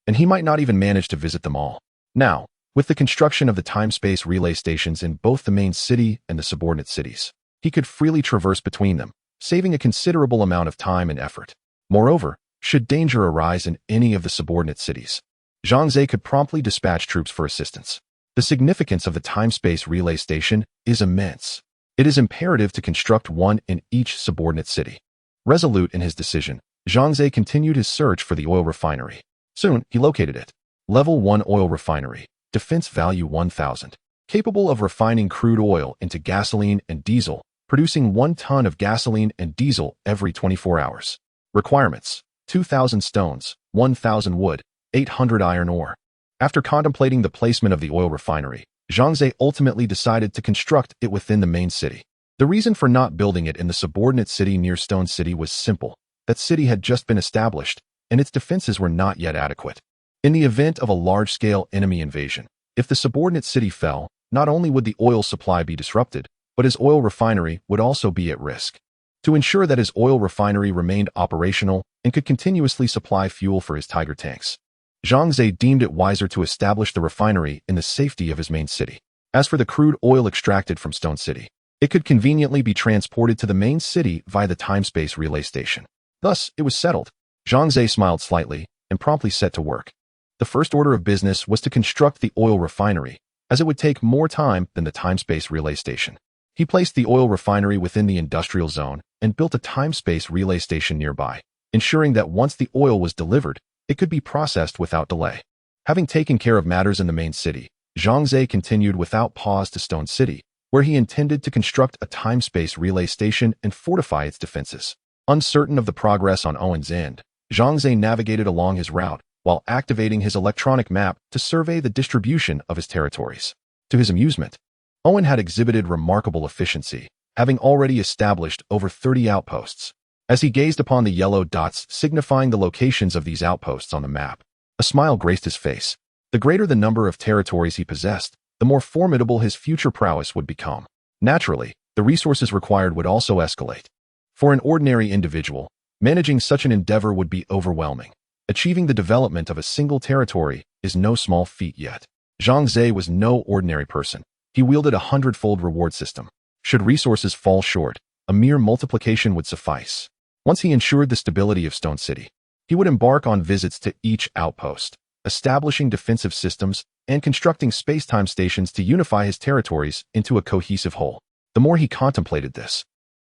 And he might not even manage to visit them all. Now, with the construction of the time-space relay stations in both the main city and the subordinate cities, he could freely traverse between them, saving a considerable amount of time and effort. Moreover, should danger arise in any of the subordinate cities, Zhang Ze could promptly dispatch troops for assistance. The significance of the time-space relay station is immense. It is imperative to construct one in each subordinate city. Resolute in his decision, Zhang Ze continued his search for the oil refinery. Soon, he located it. Level 1 oil refinery, defense value 1,000. Capable of refining crude oil into gasoline and diesel, producing 1 ton of gasoline and diesel every 24 hours. Requirements: 2,000 stones, 1,000 wood, 800 iron ore. After contemplating the placement of the oil refinery, Zhang Ze ultimately decided to construct it within the main city. The reason for not building it in the subordinate city near Stone City was simple. That city had just been established, and its defenses were not yet adequate. In the event of a large-scale enemy invasion, if the subordinate city fell, not only would the oil supply be disrupted, but his oil refinery would also be at risk. To ensure that his oil refinery remained operational and could continuously supply fuel for his Tiger tanks, Zhang Ze deemed it wiser to establish the refinery in the safety of his main city. As for the crude oil extracted from Stone City, it could conveniently be transported to the main city via the time-space relay station. Thus, it was settled. Zhang Ze smiled slightly and promptly set to work. The first order of business was to construct the oil refinery, as it would take more time than the time-space relay station. He placed the oil refinery within the industrial zone and built a time-space relay station nearby, ensuring that once the oil was delivered, it could be processed without delay. Having taken care of matters in the main city, Zhang Ze continued without pause to Stone City, where he intended to construct a time-space relay station and fortify its defenses. Uncertain of the progress on Owen's end, Zhang Ze navigated along his route while activating his electronic map to survey the distribution of his territories. To his amusement, Owen had exhibited remarkable efficiency, having already established over 30 outposts. As he gazed upon the yellow dots signifying the locations of these outposts on the map, a smile graced his face. The greater the number of territories he possessed, the more formidable his future prowess would become. Naturally, the resources required would also escalate. For an ordinary individual, managing such an endeavor would be overwhelming. Achieving the development of a single territory is no small feat yet. Zhang Ze was no ordinary person. He wielded a hundredfold reward system. Should resources fall short, a mere multiplication would suffice. Once he ensured the stability of Stone City, he would embark on visits to each outpost, establishing defensive systems and constructing space-time stations to unify his territories into a cohesive whole. The more he contemplated this,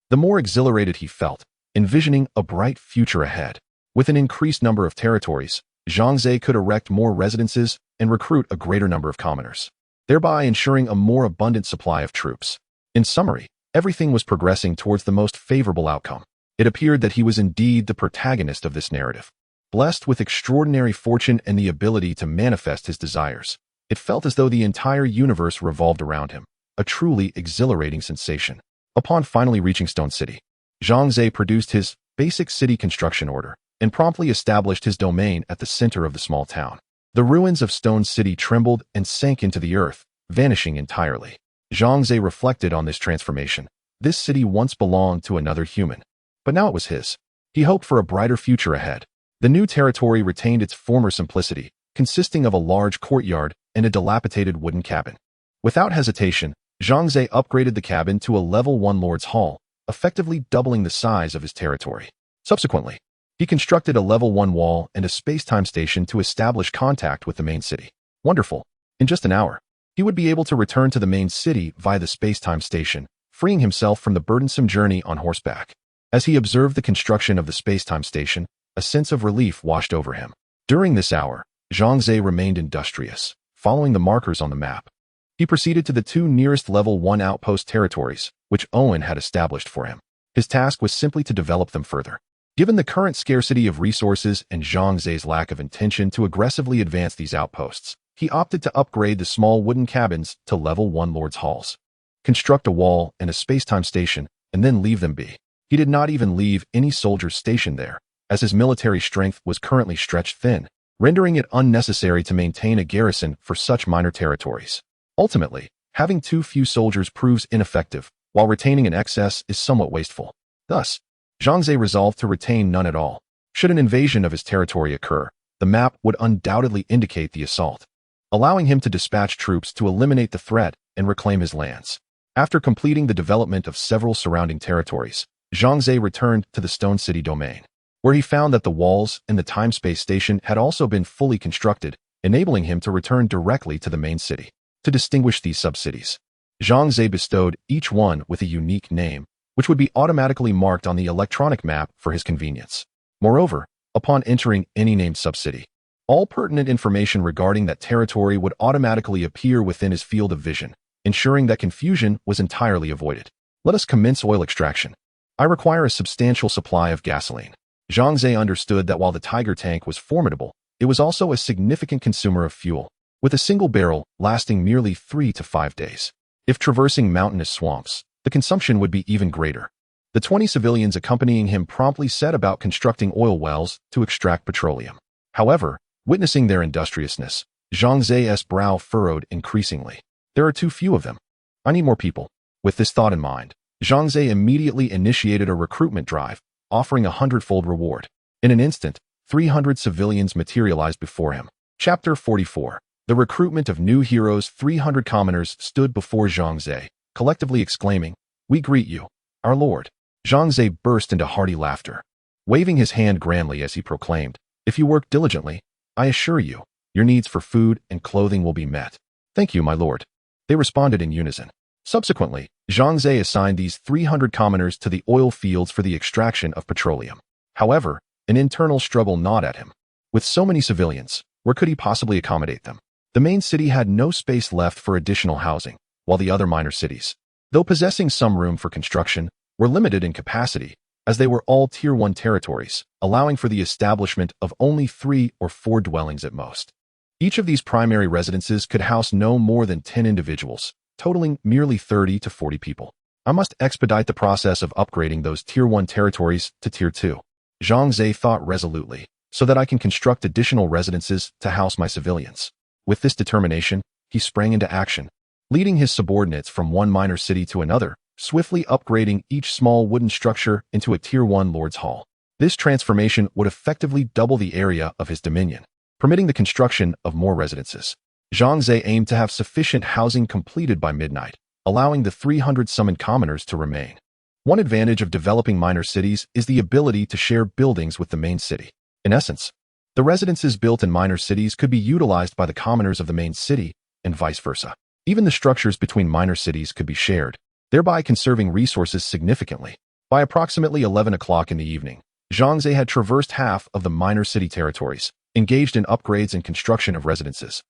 the more exhilarated he felt, envisioning a bright future ahead. With an increased number of territories, Zhang Ze could erect more residences and recruit a greater number of commoners, thereby ensuring a more abundant supply of troops. In summary, everything was progressing towards the most favorable outcome. It appeared that he was indeed the protagonist of this narrative. Blessed with extraordinary fortune and the ability to manifest his desires, it felt as though the entire universe revolved around him, a truly exhilarating sensation. Upon finally reaching Stone City, Zhang Ze produced his basic city construction order and promptly established his domain at the center of the small town. The ruins of Stone City trembled and sank into the earth, vanishing entirely. Zhang Ze reflected on this transformation. This city once belonged to another human, but now it was his. He hoped for a brighter future ahead. The new territory retained its former simplicity, consisting of a large courtyard and a dilapidated wooden cabin. Without hesitation, Zhang Ze upgraded the cabin to a level 1 Lord's Hall, effectively doubling the size of his territory. Subsequently, he constructed a level 1 wall and a space-time station to establish contact with the main city. Wonderful! In just an hour, he would be able to return to the main city via the space-time station, freeing himself from the burdensome journey on horseback. As he observed the construction of the space-time station, a sense of relief washed over him. During this hour, Zhang Ze remained industrious, following the markers on the map. He proceeded to the 2 nearest level 1 outpost territories, which Owen had established for him. His task was simply to develop them further. Given the current scarcity of resources and Zhang Ze's lack of intention to aggressively advance these outposts, he opted to upgrade the small wooden cabins to level 1 Lord's Halls, construct a wall and a space-time station, and then leave them be. He did not even leave any soldiers stationed there, as his military strength was currently stretched thin, rendering it unnecessary to maintain a garrison for such minor territories. Ultimately, having too few soldiers proves ineffective, while retaining an excess is somewhat wasteful. Thus, Zhang Ze resolved to retain none at all. Should an invasion of his territory occur, the map would undoubtedly indicate the assault, allowing him to dispatch troops to eliminate the threat and reclaim his lands. After completing the development of several surrounding territories, Zhang Ze returned to the Stone City domain, where he found that the walls and the time-space station had also been fully constructed, enabling him to return directly to the main city. to distinguish these subcities. Zhang Ze bestowed each one with a unique name, which would be automatically marked on the electronic map for his convenience. Moreover, upon entering any named subcity, all pertinent information regarding that territory would automatically appear within his field of vision, ensuring that confusion was entirely avoided. Let us commence oil extraction. I require a substantial supply of gasoline. Zhang Ze understood that while the Tiger tank was formidable, it was also a significant consumer of fuel, with a single barrel lasting merely 3 to 5 days. If traversing mountainous swamps, the consumption would be even greater. The 20 civilians accompanying him promptly set about constructing oil wells to extract petroleum. However, witnessing their industriousness, Zhang Ze's brow furrowed increasingly. There are too few of them. I need more people. With this thought in mind, Zhang Ze immediately initiated a recruitment drive, offering a hundredfold reward. In an instant, 300 civilians materialized before him. Chapter 44. The recruitment of new heroes. 300 commoners stood before Zhang Ze, collectively exclaiming, "We greet you, our lord." Zhang Ze burst into hearty laughter, waving his hand grandly as he proclaimed, "If you work diligently, I assure you, your needs for food and clothing will be met." "Thank you, my lord." They responded in unison. Subsequently, Zhang Ze assigned these 300 commoners to the oil fields for the extraction of petroleum. However, an internal struggle gnawed at him. With so many civilians, where could he possibly accommodate them? The main city had no space left for additional housing, while the other minor cities, though possessing some room for construction, were limited in capacity, as they were all Tier 1 territories, allowing for the establishment of only 3 or 4 dwellings at most. Each of these primary residences could house no more than 10 individuals, totaling merely 30 to 40 people. I must expedite the process of upgrading those Tier 1 territories to Tier 2. Zhang Ze thought resolutely, so that I can construct additional residences to house my civilians. With this determination, he sprang into action, leading his subordinates from one minor city to another, swiftly upgrading each small wooden structure into a Tier 1 Lord's Hall. This transformation would effectively double the area of his dominion, permitting the construction of more residences. Zhang Ze aimed to have sufficient housing completed by midnight, allowing the 300 summoned commoners to remain. One advantage of developing minor cities is the ability to share buildings with the main city. In essence, the residences built in minor cities could be utilized by the commoners of the main city, and vice versa. Even the structures between minor cities could be shared, thereby conserving resources significantly. By approximately 11 o'clock in the evening, Zhang Ze had traversed half of the minor city territories, engaged in upgrades and construction of residences,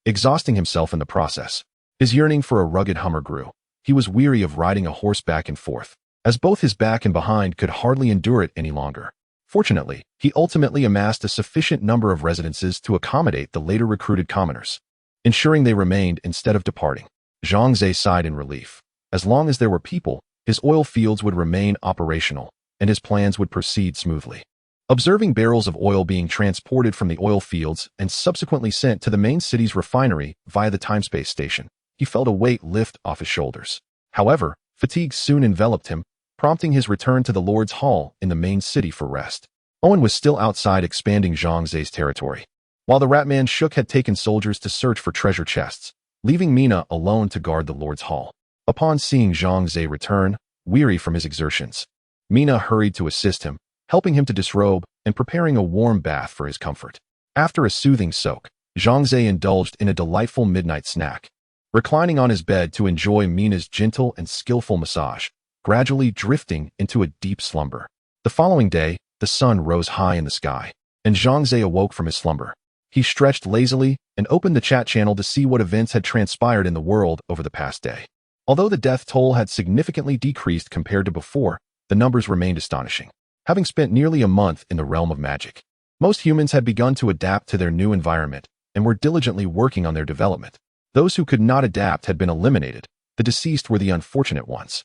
exhausting himself in the process. His yearning for a rugged Hummer grew. He was weary of riding a horse back and forth, as both his back and behind could hardly endure it any longer. Fortunately, he ultimately amassed a sufficient number of residences to accommodate the later recruited commoners, ensuring they remained instead of departing. Zhang Ze sighed in relief. As long as there were people, his oil fields would remain operational, and his plans would proceed smoothly. Observing barrels of oil being transported from the oil fields and subsequently sent to the main city's refinery via the time-space station, he felt a weight lift off his shoulders. However, fatigue soon enveloped him, prompting his return to the Lord's Hall in the main city for rest. Owen was still outside expanding Zhang Ze's territory, while the Ratman Shook had taken soldiers to search for treasure chests, leaving Mina alone to guard the Lord's Hall. Upon seeing Zhang Ze return, weary from his exertions, Mina hurried to assist him, helping him to disrobe and preparing a warm bath for his comfort. After a soothing soak, Zhang Ze indulged in a delightful midnight snack, reclining on his bed to enjoy Mina's gentle and skillful massage, gradually drifting into a deep slumber. The following day, the sun rose high in the sky, and Zhang Ze awoke from his slumber. He stretched lazily and opened the chat channel to see what events had transpired in the world over the past day. Although the death toll had significantly decreased compared to before, the numbers remained astonishing. Having spent nearly a month in the realm of magic, most humans had begun to adapt to their new environment and were diligently working on their development. Those who could not adapt had been eliminated. The deceased were the unfortunate ones.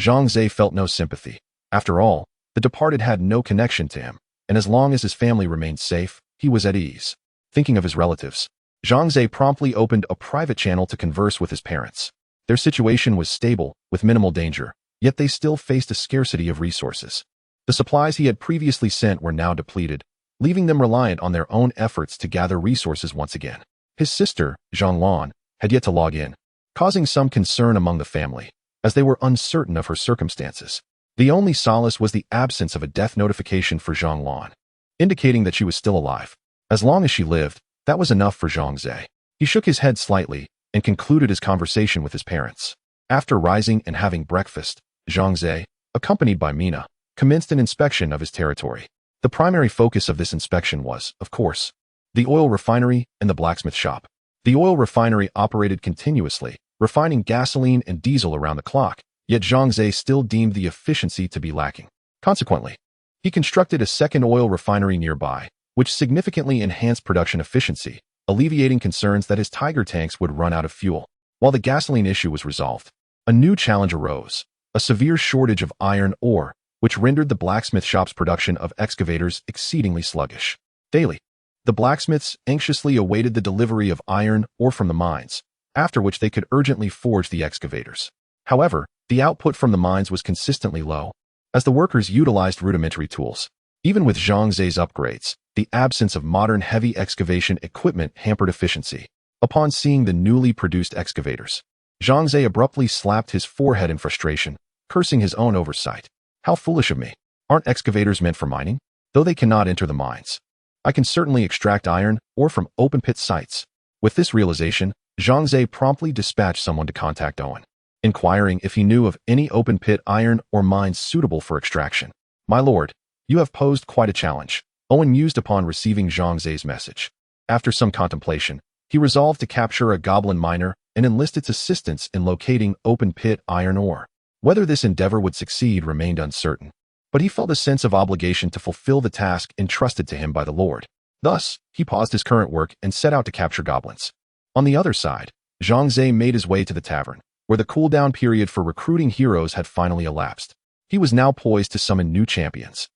Zhang Ze felt no sympathy. After all, the departed had no connection to him, and as long as his family remained safe, he was at ease. Thinking of his relatives, Zhang Ze promptly opened a private channel to converse with his parents. Their situation was stable, with minimal danger, yet they still faced a scarcity of resources. The supplies he had previously sent were now depleted, leaving them reliant on their own efforts to gather resources once again. His sister, Zhang Lan, had yet to log in, causing some concern among the family, as they were uncertain of her circumstances. The only solace was the absence of a death notification for Zhang Lan, indicating that she was still alive. As long as she lived, that was enough for Zhang Ze. He shook his head slightly, and concluded his conversation with his parents. After rising and having breakfast, Zhang Ze, accompanied by Mina, commenced an inspection of his territory. The primary focus of this inspection was, of course, the oil refinery and the blacksmith shop. The oil refinery operated continuously, refining gasoline and diesel around the clock, yet Zhang Ze still deemed the efficiency to be lacking. Consequently, he constructed a second oil refinery nearby, which significantly enhanced production efficiency, alleviating concerns that his Tiger tanks would run out of fuel. While the gasoline issue was resolved, a new challenge arose: a severe shortage of iron ore, which rendered the blacksmith shop's production of excavators exceedingly sluggish. Daily, the blacksmiths anxiously awaited the delivery of iron ore from the mines, after which they could urgently forge the excavators. However, the output from the mines was consistently low, as the workers utilized rudimentary tools. Even with Zhang Ze's upgrades, the absence of modern heavy excavation equipment hampered efficiency. Upon seeing the newly produced excavators, Zhang Ze abruptly slapped his forehead in frustration, cursing his own oversight. How foolish of me. Aren't excavators meant for mining? Though they cannot enter the mines, I can certainly extract iron ore from open-pit sites. With this realization, Zhang Ze promptly dispatched someone to contact Owen, inquiring if he knew of any open-pit iron ore mines suitable for extraction. My lord, you have posed quite a challenge, Owen mused upon receiving Zhang Ze's message. After some contemplation, he resolved to capture a goblin miner and enlist its assistance in locating open-pit iron ore. Whether this endeavor would succeed remained uncertain, but he felt a sense of obligation to fulfill the task entrusted to him by the Lord. Thus, he paused his current work and set out to capture goblins. On the other side, Zhang Ze made his way to the tavern, where the cooldown period for recruiting heroes had finally elapsed. He was now poised to summon new champions.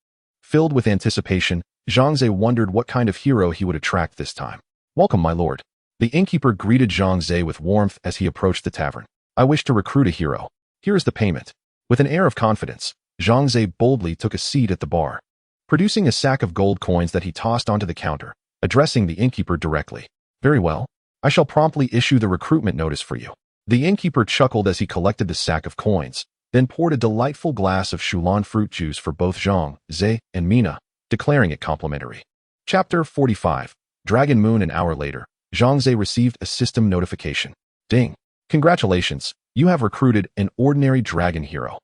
Filled with anticipation, Zhang Ze wondered what kind of hero he would attract this time. Welcome, my lord. The innkeeper greeted Zhang Ze with warmth as he approached the tavern. I wish to recruit a hero. Here is the payment. With an air of confidence, Zhang Ze boldly took a seat at the bar, producing a sack of gold coins that he tossed onto the counter, addressing the innkeeper directly. Very well. I shall promptly issue the recruitment notice for you. The innkeeper chuckled as he collected the sack of coins, then poured a delightful glass of Shulan fruit juice for both Zhang Ze and Mina, declaring it complimentary. Chapter 45. Dragon Moon. An hour later, Zhang Ze received a system notification. Ding. Congratulations, you have recruited an ordinary dragon hero.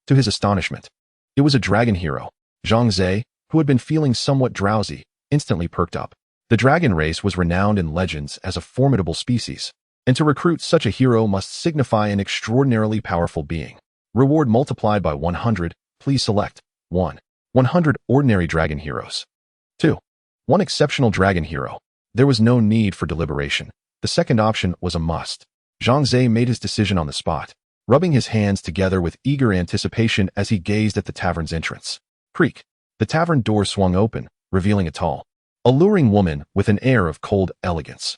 To his astonishment, it was a dragon hero. Zhang Ze, who had been feeling somewhat drowsy, instantly perked up. The dragon race was renowned in legends as a formidable species, and to recruit such a hero must signify an extraordinarily powerful being. Reward multiplied by 100, please select 1. 100 ordinary dragon heroes. 2. 1 exceptional dragon hero. There was no need for deliberation. The second option was a must. Zhang Ze made his decision on the spot, rubbing his hands together with eager anticipation as he gazed at the tavern's entrance. Creak. The tavern door swung open, revealing a tall, alluring woman with an air of cold elegance.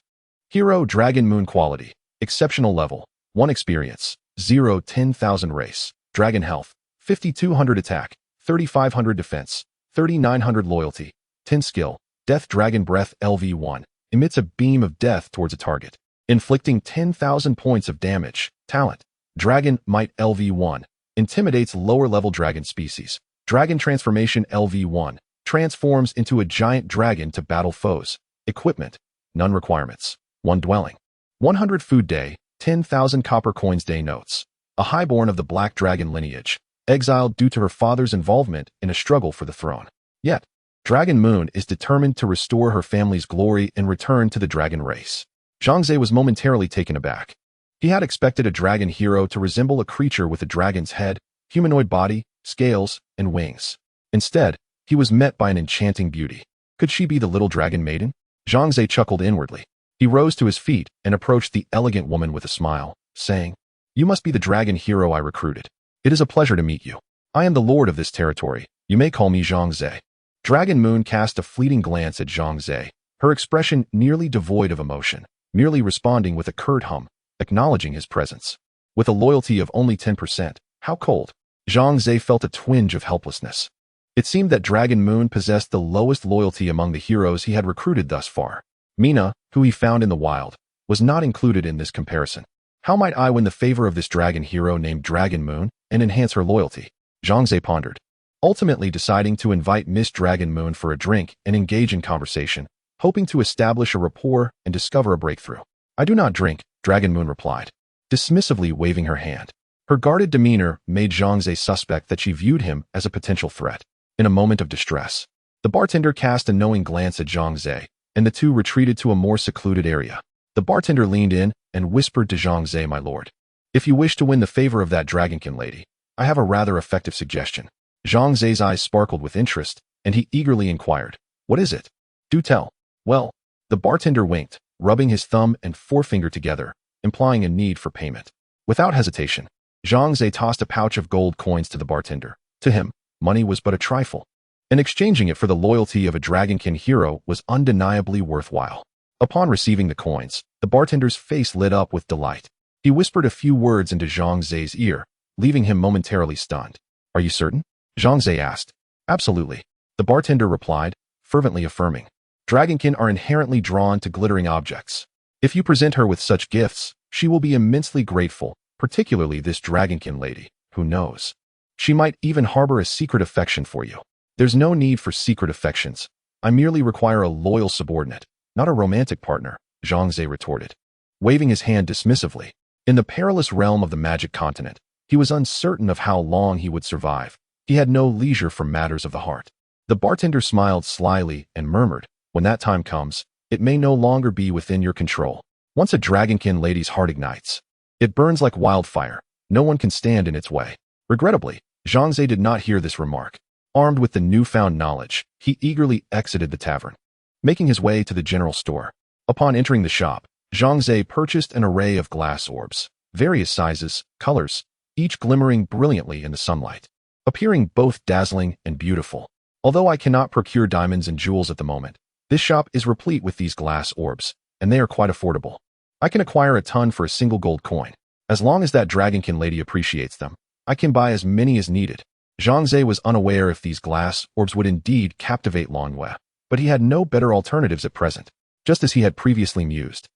Hero Dragon Moon quality. Exceptional level. 1 experience. 0 10,000 race. Dragon health. 5,200 attack. 3,500 defense. 3,900 loyalty. 10 skill. Death Dragon Breath LV1. Emits a beam of death towards a target, inflicting 10,000 points of damage. Talent. Dragon Might LV1. Intimidates lower-level dragon species. Dragon Transformation LV1. Transforms into a giant dragon to battle foes. Equipment. None requirements. 1 dwelling. 100 food day. 10,000 copper coins day notes. A highborn of the Black Dragon lineage, exiled due to her father's involvement in a struggle for the throne. Yet, Dragon Moon is determined to restore her family's glory and return to the dragon race. Zhang Ze was momentarily taken aback. He had expected a dragon hero to resemble a creature with a dragon's head, humanoid body, scales, and wings. Instead, he was met by an enchanting beauty. Could she be the little dragon maiden? Zhang Ze chuckled inwardly. He rose to his feet and approached the elegant woman with a smile, saying, You must be the dragon hero I recruited. It is a pleasure to meet you. I am the lord of this territory. You may call me Zhang Ze. Dragon Moon cast a fleeting glance at Zhang Ze, her expression nearly devoid of emotion, merely responding with a curt hum, acknowledging his presence. With a loyalty of only 10%, how cold. Zhang Ze felt a twinge of helplessness. It seemed that Dragon Moon possessed the lowest loyalty among the heroes he had recruited thus far. Mina, who he found in the wild, was not included in this comparison. How might I win the favor of this dragon hero named Dragon Moon and enhance her loyalty? Zhang Ze pondered, ultimately deciding to invite Miss Dragon Moon for a drink and engage in conversation, hoping to establish a rapport and discover a breakthrough. I do not drink, Dragon Moon replied, dismissively waving her hand. Her guarded demeanor made Zhang Ze suspect that she viewed him as a potential threat. In a moment of distress, the bartender cast a knowing glance at Zhang Ze, and the two retreated to a more secluded area. The bartender leaned in and whispered to Zhang Ze, my lord, if you wish to win the favor of that dragonkin lady, I have a rather effective suggestion. Zhang Ze's eyes sparkled with interest, and he eagerly inquired, what is it? Do tell. Well, the bartender winked, rubbing his thumb and forefinger together, implying a need for payment. Without hesitation, Zhang Ze tossed a pouch of gold coins to the bartender. To him, money was but a trifle, and exchanging it for the loyalty of a dragonkin hero was undeniably worthwhile. Upon receiving the coins, the bartender's face lit up with delight. He whispered a few words into Zhang Ze's ear, leaving him momentarily stunned. Are you certain? Zhang Ze asked. Absolutely, the bartender replied, fervently affirming. Dragonkin are inherently drawn to glittering objects. If you present her with such gifts, she will be immensely grateful, particularly this dragonkin lady. Who knows? She might even harbor a secret affection for you. There's no need for secret affections. I merely require a loyal subordinate, not a romantic partner, Zhang Ze retorted, waving his hand dismissively. In the perilous realm of the magic continent, he was uncertain of how long he would survive. He had no leisure for matters of the heart. The bartender smiled slyly and murmured, when that time comes, it may no longer be within your control. Once a dragonkin lady's heart ignites, it burns like wildfire. No one can stand in its way. Regrettably, Zhang Ze did not hear this remark. Armed with the newfound knowledge, he eagerly exited the tavern, making his way to the general store. Upon entering the shop, Zhang Ze purchased an array of glass orbs, various sizes, colors, each glimmering brilliantly in the sunlight, appearing both dazzling and beautiful. Although I cannot procure diamonds and jewels at the moment, this shop is replete with these glass orbs, and they are quite affordable. I can acquire a ton for a single gold coin. As long as that dragonkin lady appreciates them, I can buy as many as needed. Zhang Ze was unaware if these glass orbs would indeed captivate Long Yue, but he had no better alternatives at present, just as he had previously mused.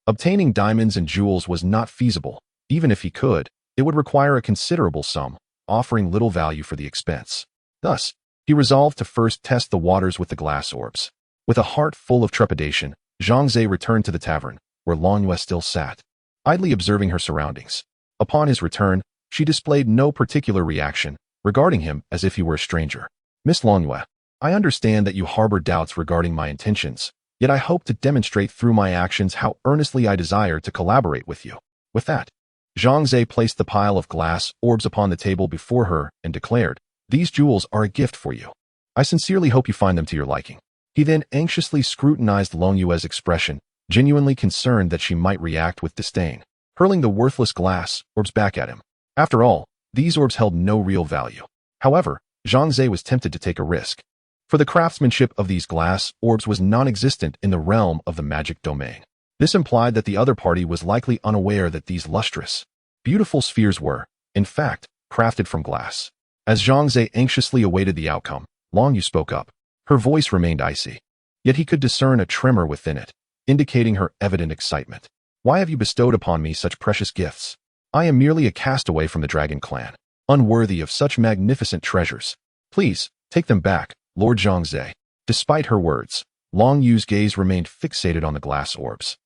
Obtaining diamonds and jewels was not feasible. Even if he could, it would require a considerable sum, offering little value for the expense. Thus, he resolved to first test the waters with the glass orbs. With a heart full of trepidation, Zhang Ze returned to the tavern, where Long Yue still sat, idly observing her surroundings. Upon his return, she displayed no particular reaction, regarding him as if he were a stranger. Miss Long Yue, I understand that you harbor doubts regarding my intentions, yet I hope to demonstrate through my actions how earnestly I desire to collaborate with you. With that, Zhang Ze placed the pile of glass orbs upon the table before her and declared, these jewels are a gift for you. I sincerely hope you find them to your liking. He then anxiously scrutinized Long Yue's expression, genuinely concerned that she might react with disdain, hurling the worthless glass orbs back at him. After all, these orbs held no real value. However, Zhang Ze was tempted to take a risk, for the craftsmanship of these glass orbs was non-existent in the realm of the magic domain. This implied that the other party was likely unaware that these lustrous, beautiful spheres were, in fact, crafted from glass. As Zhang Ze anxiously awaited the outcome, Long Yu spoke up. Her voice remained icy, yet he could discern a tremor within it, indicating her evident excitement. Why have you bestowed upon me such precious gifts? I am merely a castaway from the Dragon Clan, unworthy of such magnificent treasures. Please, take them back, Lord Zhang Ze. Despite her words, Long Yu's gaze remained fixated on the glass orbs.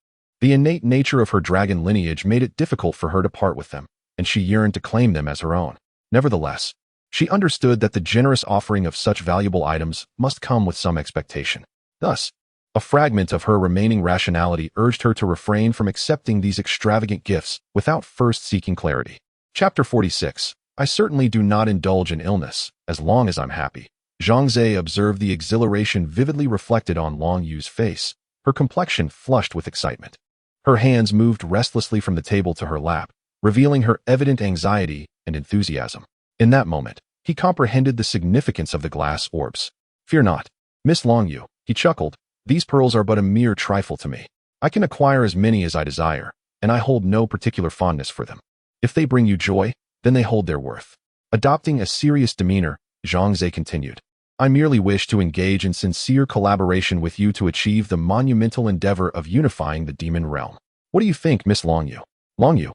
The innate nature of her dragon lineage made it difficult for her to part with them, and she yearned to claim them as her own. Nevertheless, she understood that the generous offering of such valuable items must come with some expectation. Thus, a fragment of her remaining rationality urged her to refrain from accepting these extravagant gifts without first seeking clarity. Chapter 46. I certainly do not indulge in illness, as long as I'm happy. Zhang Ze observed the exhilaration vividly reflected on Long Yu's face, her complexion flushed with excitement. Her hands moved restlessly from the table to her lap, revealing her evident anxiety and enthusiasm. In that moment, he comprehended the significance of the glass orbs. Fear not, Miss Long Yu, he chuckled. These pearls are but a mere trifle to me. I can acquire as many as I desire, and I hold no particular fondness for them. If they bring you joy, then they hold their worth. Adopting a serious demeanor, Zhang Ze continued. I merely wish to engage in sincere collaboration with you to achieve the monumental endeavor of unifying the demon realm. What do you think, Miss Long Yu? Long Yu,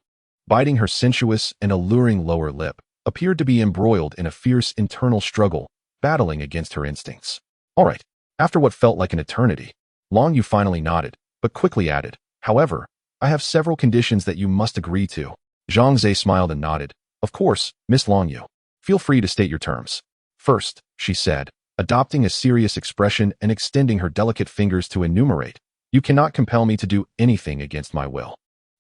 biting her sensuous and alluring lower lip, appeared to be embroiled in a fierce internal struggle, battling against her instincts. All right. After what felt like an eternity, Long Yu finally nodded, but quickly added, however, I have several conditions that you must agree to. Zhang Ze smiled and nodded. Of course, Miss Longyu. Feel free to state your terms. First, she said, adopting a serious expression and extending her delicate fingers to enumerate, you cannot compel me to do anything against my will.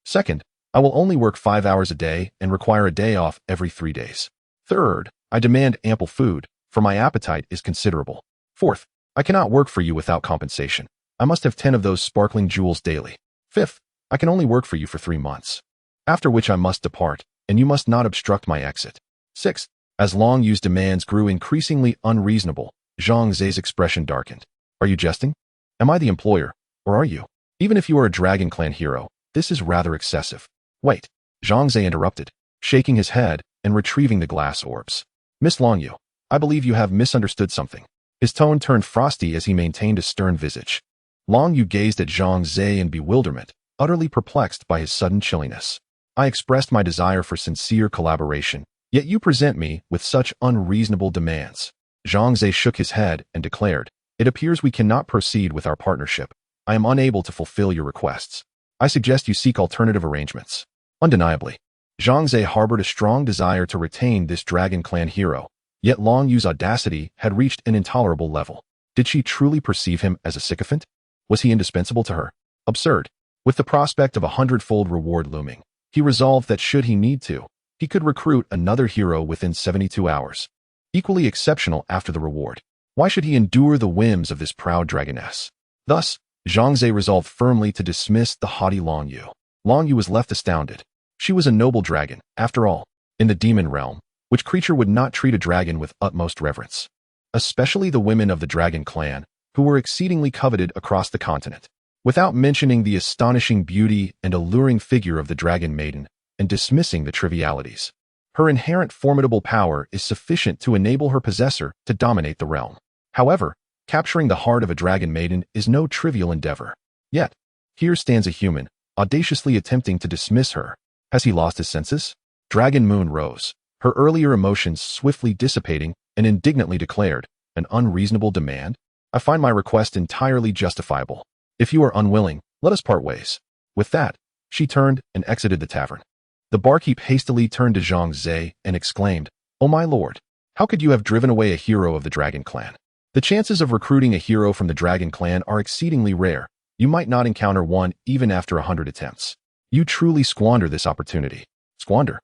Second, I will only work 5 hours a day and require a day off every 3 days. Third, I demand ample food, for my appetite is considerable. Fourth, I cannot work for you without compensation. I must have 10 of those sparkling jewels daily. Fifth, I can only work for you for 3 months, after which I must depart, and you must not obstruct my exit. Sixth, as Long Yu's demands grew increasingly unreasonable, Zhang Ze's expression darkened. Are you jesting? Am I the employer, or are you? Even if you are a Dragon Clan hero, this is rather excessive. Wait, Zhang Ze interrupted, shaking his head and retrieving the glass orbs. Miss Longyu, I believe you have misunderstood something. His tone turned frosty as he maintained a stern visage. Longyu gazed at Zhang Ze in bewilderment, utterly perplexed by his sudden chilliness. I expressed my desire for sincere collaboration, yet you present me with such unreasonable demands. Zhang Ze shook his head and declared, it appears we cannot proceed with our partnership. I am unable to fulfill your requests. I suggest you seek alternative arrangements. Undeniably, Zhang Ze harbored a strong desire to retain this Dragon Clan hero, yet Long Yu's audacity had reached an intolerable level. Did she truly perceive him as a sycophant? Was he indispensable to her? Absurd. With the prospect of a hundredfold reward looming, he resolved that should he need to, he could recruit another hero within 72 hours. Equally exceptional after the reward. Why should he endure the whims of this proud dragoness? Thus, Zhang Ze resolved firmly to dismiss the haughty Long Yu. Long Yu was left astounded. She was a noble dragon, after all. In the demon realm, which creature would not treat a dragon with utmost reverence? Especially the women of the Dragon Clan, who were exceedingly coveted across the continent. Without mentioning the astonishing beauty and alluring figure of the Dragon Maiden, and dismissing the trivialities. Her inherent formidable power is sufficient to enable her possessor to dominate the realm. However, capturing the heart of a Dragon Maiden is no trivial endeavor. Yet, here stands a human, audaciously attempting to dismiss her. Has he lost his senses? Dragon Moon rose, her earlier emotions swiftly dissipating, and indignantly declared, an unreasonable demand? I find my request entirely justifiable. If you are unwilling, let us part ways. With that, she turned and exited the tavern. The barkeep hastily turned to Zhang Ze and exclaimed, Oh my lord, how could you have driven away a hero of the Dragon Clan? The chances of recruiting a hero from the Dragon Clan are exceedingly rare. You might not encounter one even after 100 attempts. You truly squander this opportunity. Squander?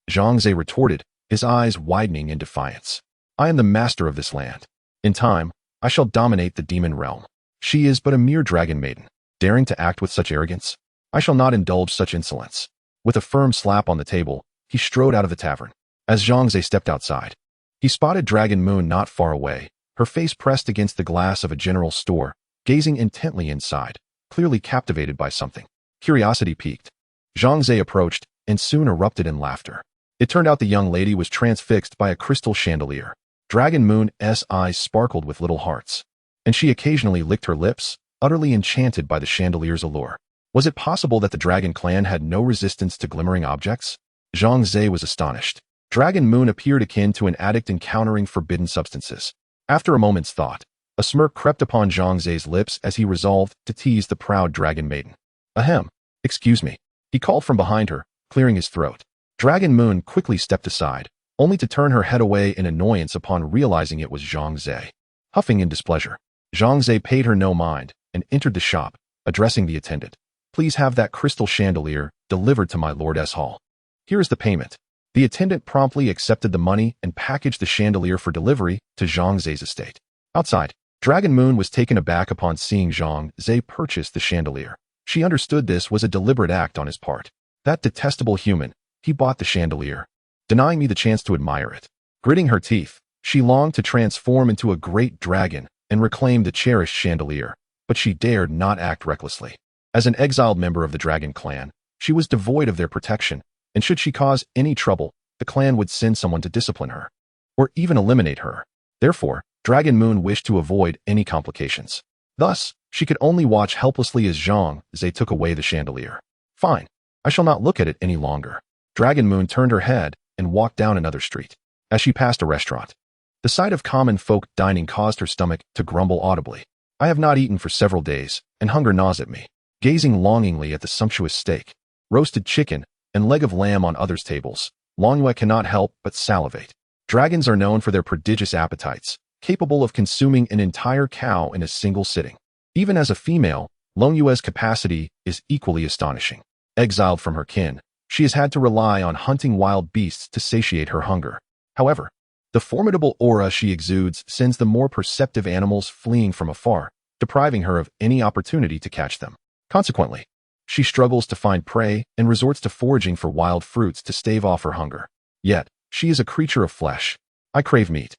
Zhang Ze retorted, his eyes widening in defiance. I am the master of this land. In time, I shall dominate the demon realm. She is but a mere dragon maiden, daring to act with such arrogance. I shall not indulge such insolence. With a firm slap on the table, he strode out of the tavern. As Zhang Ze stepped outside, he spotted Dragon Moon not far away, her face pressed against the glass of a general store, gazing intently inside, clearly captivated by something. Curiosity piqued. Zhang Ze approached and soon erupted in laughter. It turned out the young lady was transfixed by a crystal chandelier. Dragon Moon's eyes sparkled with little hearts, and she occasionally licked her lips, utterly enchanted by the chandelier's allure. Was it possible that the Dragon Clan had no resistance to glimmering objects? Zhang Ze was astonished. Dragon Moon appeared akin to an addict encountering forbidden substances. After a moment's thought, a smirk crept upon Zhang Ze's lips as he resolved to tease the proud Dragon Maiden. Ahem, excuse me, he called from behind her, clearing his throat. Dragon Moon quickly stepped aside, only to turn her head away in annoyance upon realizing it was Zhang Ze. Huffing in displeasure, Zhang Ze paid her no mind and entered the shop, addressing the attendant. Please have that crystal chandelier delivered to my lord's hall. Here is the payment. The attendant promptly accepted the money and packaged the chandelier for delivery to Zhang Ze's estate. Outside, Dragon Moon was taken aback upon seeing Zhang Ze purchase the chandelier. She understood this was a deliberate act on his part. That detestable human, he bought the chandelier, denying me the chance to admire it. Gritting her teeth, she longed to transform into a great dragon and reclaim the cherished chandelier, but she dared not act recklessly. As an exiled member of the Dragon Clan, she was devoid of their protection, and should she cause any trouble, the clan would send someone to discipline her, or even eliminate her. Therefore, Dragon Moon wished to avoid any complications. Thus, she could only watch helplessly as Zhang Ze took away the chandelier. Fine, I shall not look at it any longer. Dragon Moon turned her head and walked down another street. As she passed a restaurant, the sight of common folk dining caused her stomach to grumble audibly. I have not eaten for several days, and hunger gnaws at me. Gazing longingly at the sumptuous steak, roasted chicken, and leg of lamb on others' tables, Long Yue cannot help but salivate. Dragons are known for their prodigious appetites, capable of consuming an entire cow in a single sitting. Even as a female, Long Yue's capacity is equally astonishing. Exiled from her kin, she has had to rely on hunting wild beasts to satiate her hunger. However, the formidable aura she exudes sends the more perceptive animals fleeing from afar, depriving her of any opportunity to catch them. Consequently, she struggles to find prey and resorts to foraging for wild fruits to stave off her hunger. Yet, she is a creature of flesh. I crave meat.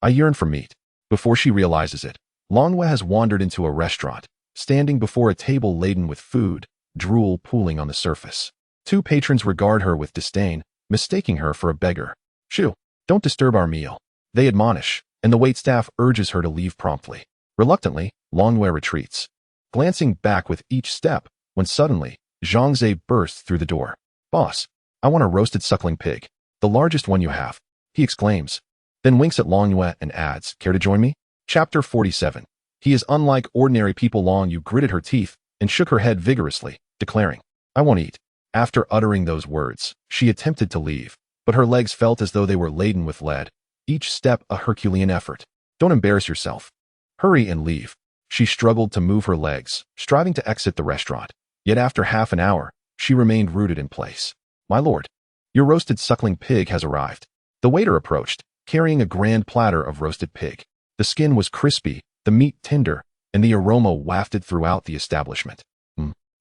I yearn for meat. Before she realizes it, Long Yue has wandered into a restaurant, standing before a table laden with food, drool pooling on the surface. Two patrons regard her with disdain, mistaking her for a beggar. Shoo, don't disturb our meal, they admonish, and the waitstaff urges her to leave promptly. Reluctantly, Long Yue retreats, glancing back with each step, when suddenly, Zhang Ze bursts through the door. Boss, I want a roasted suckling pig, the largest one you have, he exclaims, then winks at Long Yue and adds, care to join me? Chapter 47. He is unlike ordinary people. Long Yue gritted her teeth and shook her head vigorously, declaring, I won't eat. After uttering those words, she attempted to leave, but her legs felt as though they were laden with lead, each step a Herculean effort. Don't embarrass yourself. Hurry and leave. She struggled to move her legs, striving to exit the restaurant. Yet after half an hour, she remained rooted in place. My lord, your roasted suckling pig has arrived. The waiter approached, carrying a grand platter of roasted pig. The skin was crispy, the meat tender, and the aroma wafted throughout the establishment.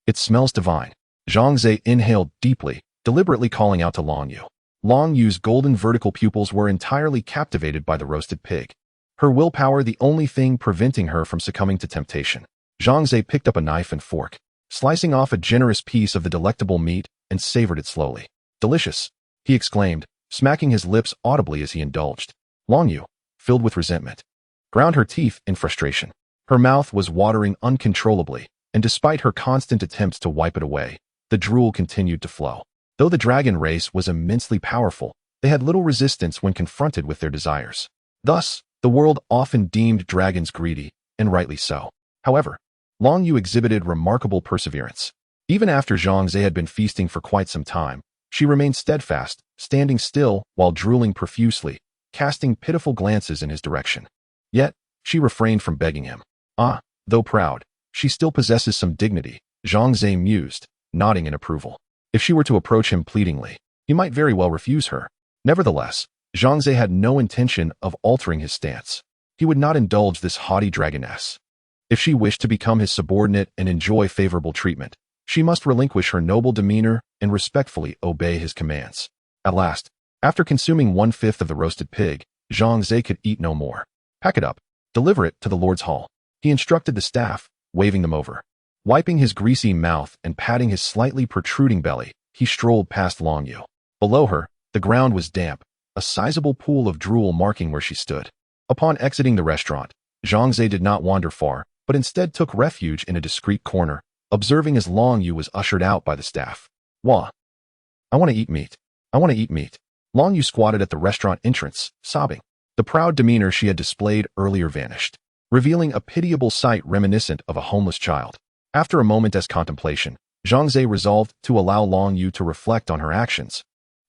It smells divine. Zhang Ze inhaled deeply, deliberately calling out to Long Yue. Long Yue's golden vertical pupils were entirely captivated by the roasted pig. Her willpower the only thing preventing her from succumbing to temptation. Zhang Ze picked up a knife and fork, slicing off a generous piece of the delectable meat and savored it slowly. Delicious, he exclaimed, smacking his lips audibly as he indulged. Long Yue, filled with resentment, ground her teeth in frustration. Her mouth was watering uncontrollably, and despite her constant attempts to wipe it away, the drool continued to flow. Though the dragon race was immensely powerful, they had little resistance when confronted with their desires. Thus, the world often deemed dragons greedy, and rightly so. However, Long Yue exhibited remarkable perseverance. Even after Zhang Ze had been feasting for quite some time, she remained steadfast, standing still while drooling profusely, casting pitiful glances in his direction. Yet, she refrained from begging him. Though proud, she still possesses some dignity, Zhang Ze mused, nodding in approval. If she were to approach him pleadingly, he might very well refuse her. Nevertheless, Zhang Ze had no intention of altering his stance. He would not indulge this haughty dragoness. If she wished to become his subordinate and enjoy favorable treatment, she must relinquish her noble demeanor and respectfully obey his commands. At last, after consuming 1/5 of the roasted pig, Zhang Ze could eat no more. Pack it up, deliver it to the Lord's Hall, he instructed the staff, waving them over. Wiping his greasy mouth and patting his slightly protruding belly, he strolled past Long Yue. Below her, the ground was damp, a sizable pool of drool marking where she stood. Upon exiting the restaurant, Zhang Ze did not wander far, but instead took refuge in a discreet corner, observing as Long Yue was ushered out by the staff. Wah! I want to eat meat. I want to eat meat. Long Yue squatted at the restaurant entrance, sobbing. The proud demeanor she had displayed earlier vanished, revealing a pitiable sight reminiscent of a homeless child. After a moment's contemplation, Zhang Ze resolved to allow Long Yue to reflect on her actions,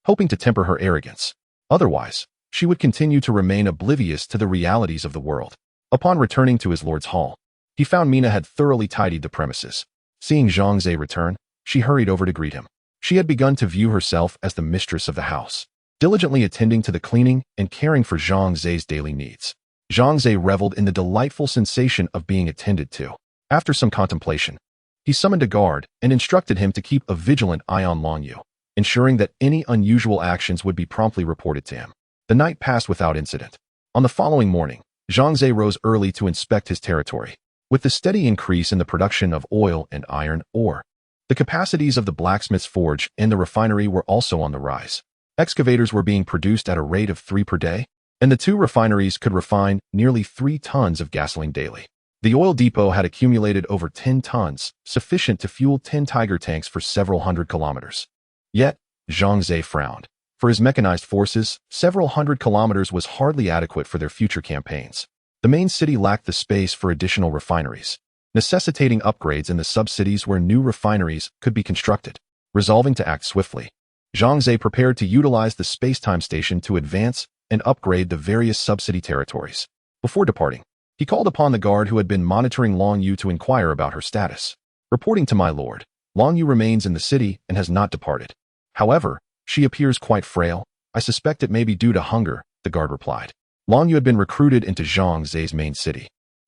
hoping to temper her arrogance. Otherwise, she would continue to remain oblivious to the realities of the world. Upon returning to his lord's hall, he found Mina had thoroughly tidied the premises. Seeing Zhang Ze return, she hurried over to greet him. She had begun to view herself as the mistress of the house, diligently attending to the cleaning and caring for Zhang Ze's daily needs. Zhang Ze reveled in the delightful sensation of being attended to. After some contemplation, he summoned a guard and instructed him to keep a vigilant eye on Long Yue, ensuring that any unusual actions would be promptly reported to him. The night passed without incident. On the following morning, Zhang Ze rose early to inspect his territory. With the steady increase in the production of oil and iron ore, the capacities of the blacksmith's forge and the refinery were also on the rise. Excavators were being produced at a rate of 3 per day, and the 2 refineries could refine nearly 3 tons of gasoline daily. The oil depot had accumulated over 10 tons, sufficient to fuel 10 Tiger tanks for several hundred kilometers. Yet, Zhang Ze frowned. For his mechanized forces, several hundred kilometers was hardly adequate for their future campaigns. The main city lacked the space for additional refineries. necessitating upgrades in the sub-cities where new refineries could be constructed. Resolving to act swiftly, Zhang Ze prepared to utilize the space-time station to advance and upgrade the various sub-city territories. Before departing, he called upon the guard who had been monitoring Long Yu to inquire about her status. Reporting to my lord, Long Yu remains in the city and has not departed. However, she appears quite frail. I suspect it may be due to hunger, the guard replied. Long Yu had been recruited into Zhang Ze's main city,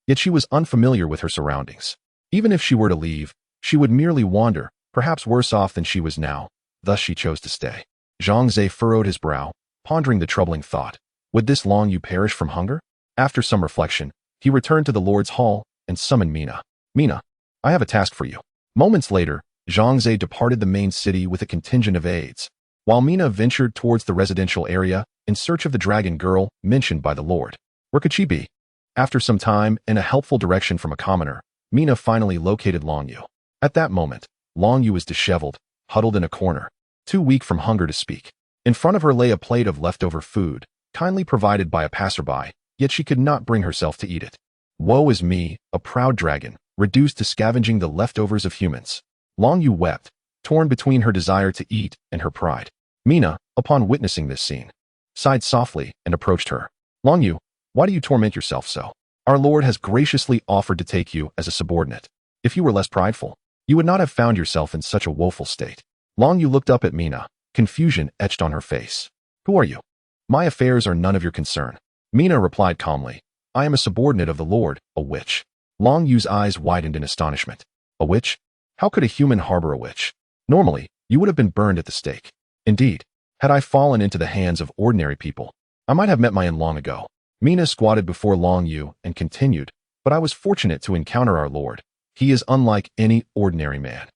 yet she was unfamiliar with her surroundings. Even if she were to leave, she would merely wander, perhaps worse off than she was now. Thus she chose to stay. Zhang Ze furrowed his brow, pondering the troubling thought. Would this Long Yu perish from hunger? After some reflection, he returned to the Lord's Hall and summoned Mina. Mina, I have a task for you. Moments later, Zhang Ze departed the main city with a contingent of aides, while Mina ventured towards the residential area in search of the dragon girl mentioned by the Lord. Where could she be? After some time and a helpful direction from a commoner, Mina finally located Long Yu. At that moment, Long Yu was disheveled, huddled in a corner, too weak from hunger to speak. In front of her lay a plate of leftover food, kindly provided by a passerby, yet she could not bring herself to eat it. Woe is me, a proud dragon, reduced to scavenging the leftovers of humans. Long Yu wept, torn between her desire to eat and her pride. Mina, upon witnessing this scene, sighed softly and approached her. Long Yu, why do you torment yourself so? Our Lord has graciously offered to take you as a subordinate. If you were less prideful, you would not have found yourself in such a woeful state. Long Yu looked up at Mina, confusion etched on her face. Who are you? My affairs are none of your concern. Mina replied calmly. I am a subordinate of the Lord, a witch. Long Yu's eyes widened in astonishment. A witch? How could a human harbor a witch? Normally, you would have been burned at the stake. Indeed, had I fallen into the hands of ordinary people, I might have met my end long ago. Mina squatted before Long Yu and continued, but I was fortunate to encounter our Lord. He is unlike any ordinary man.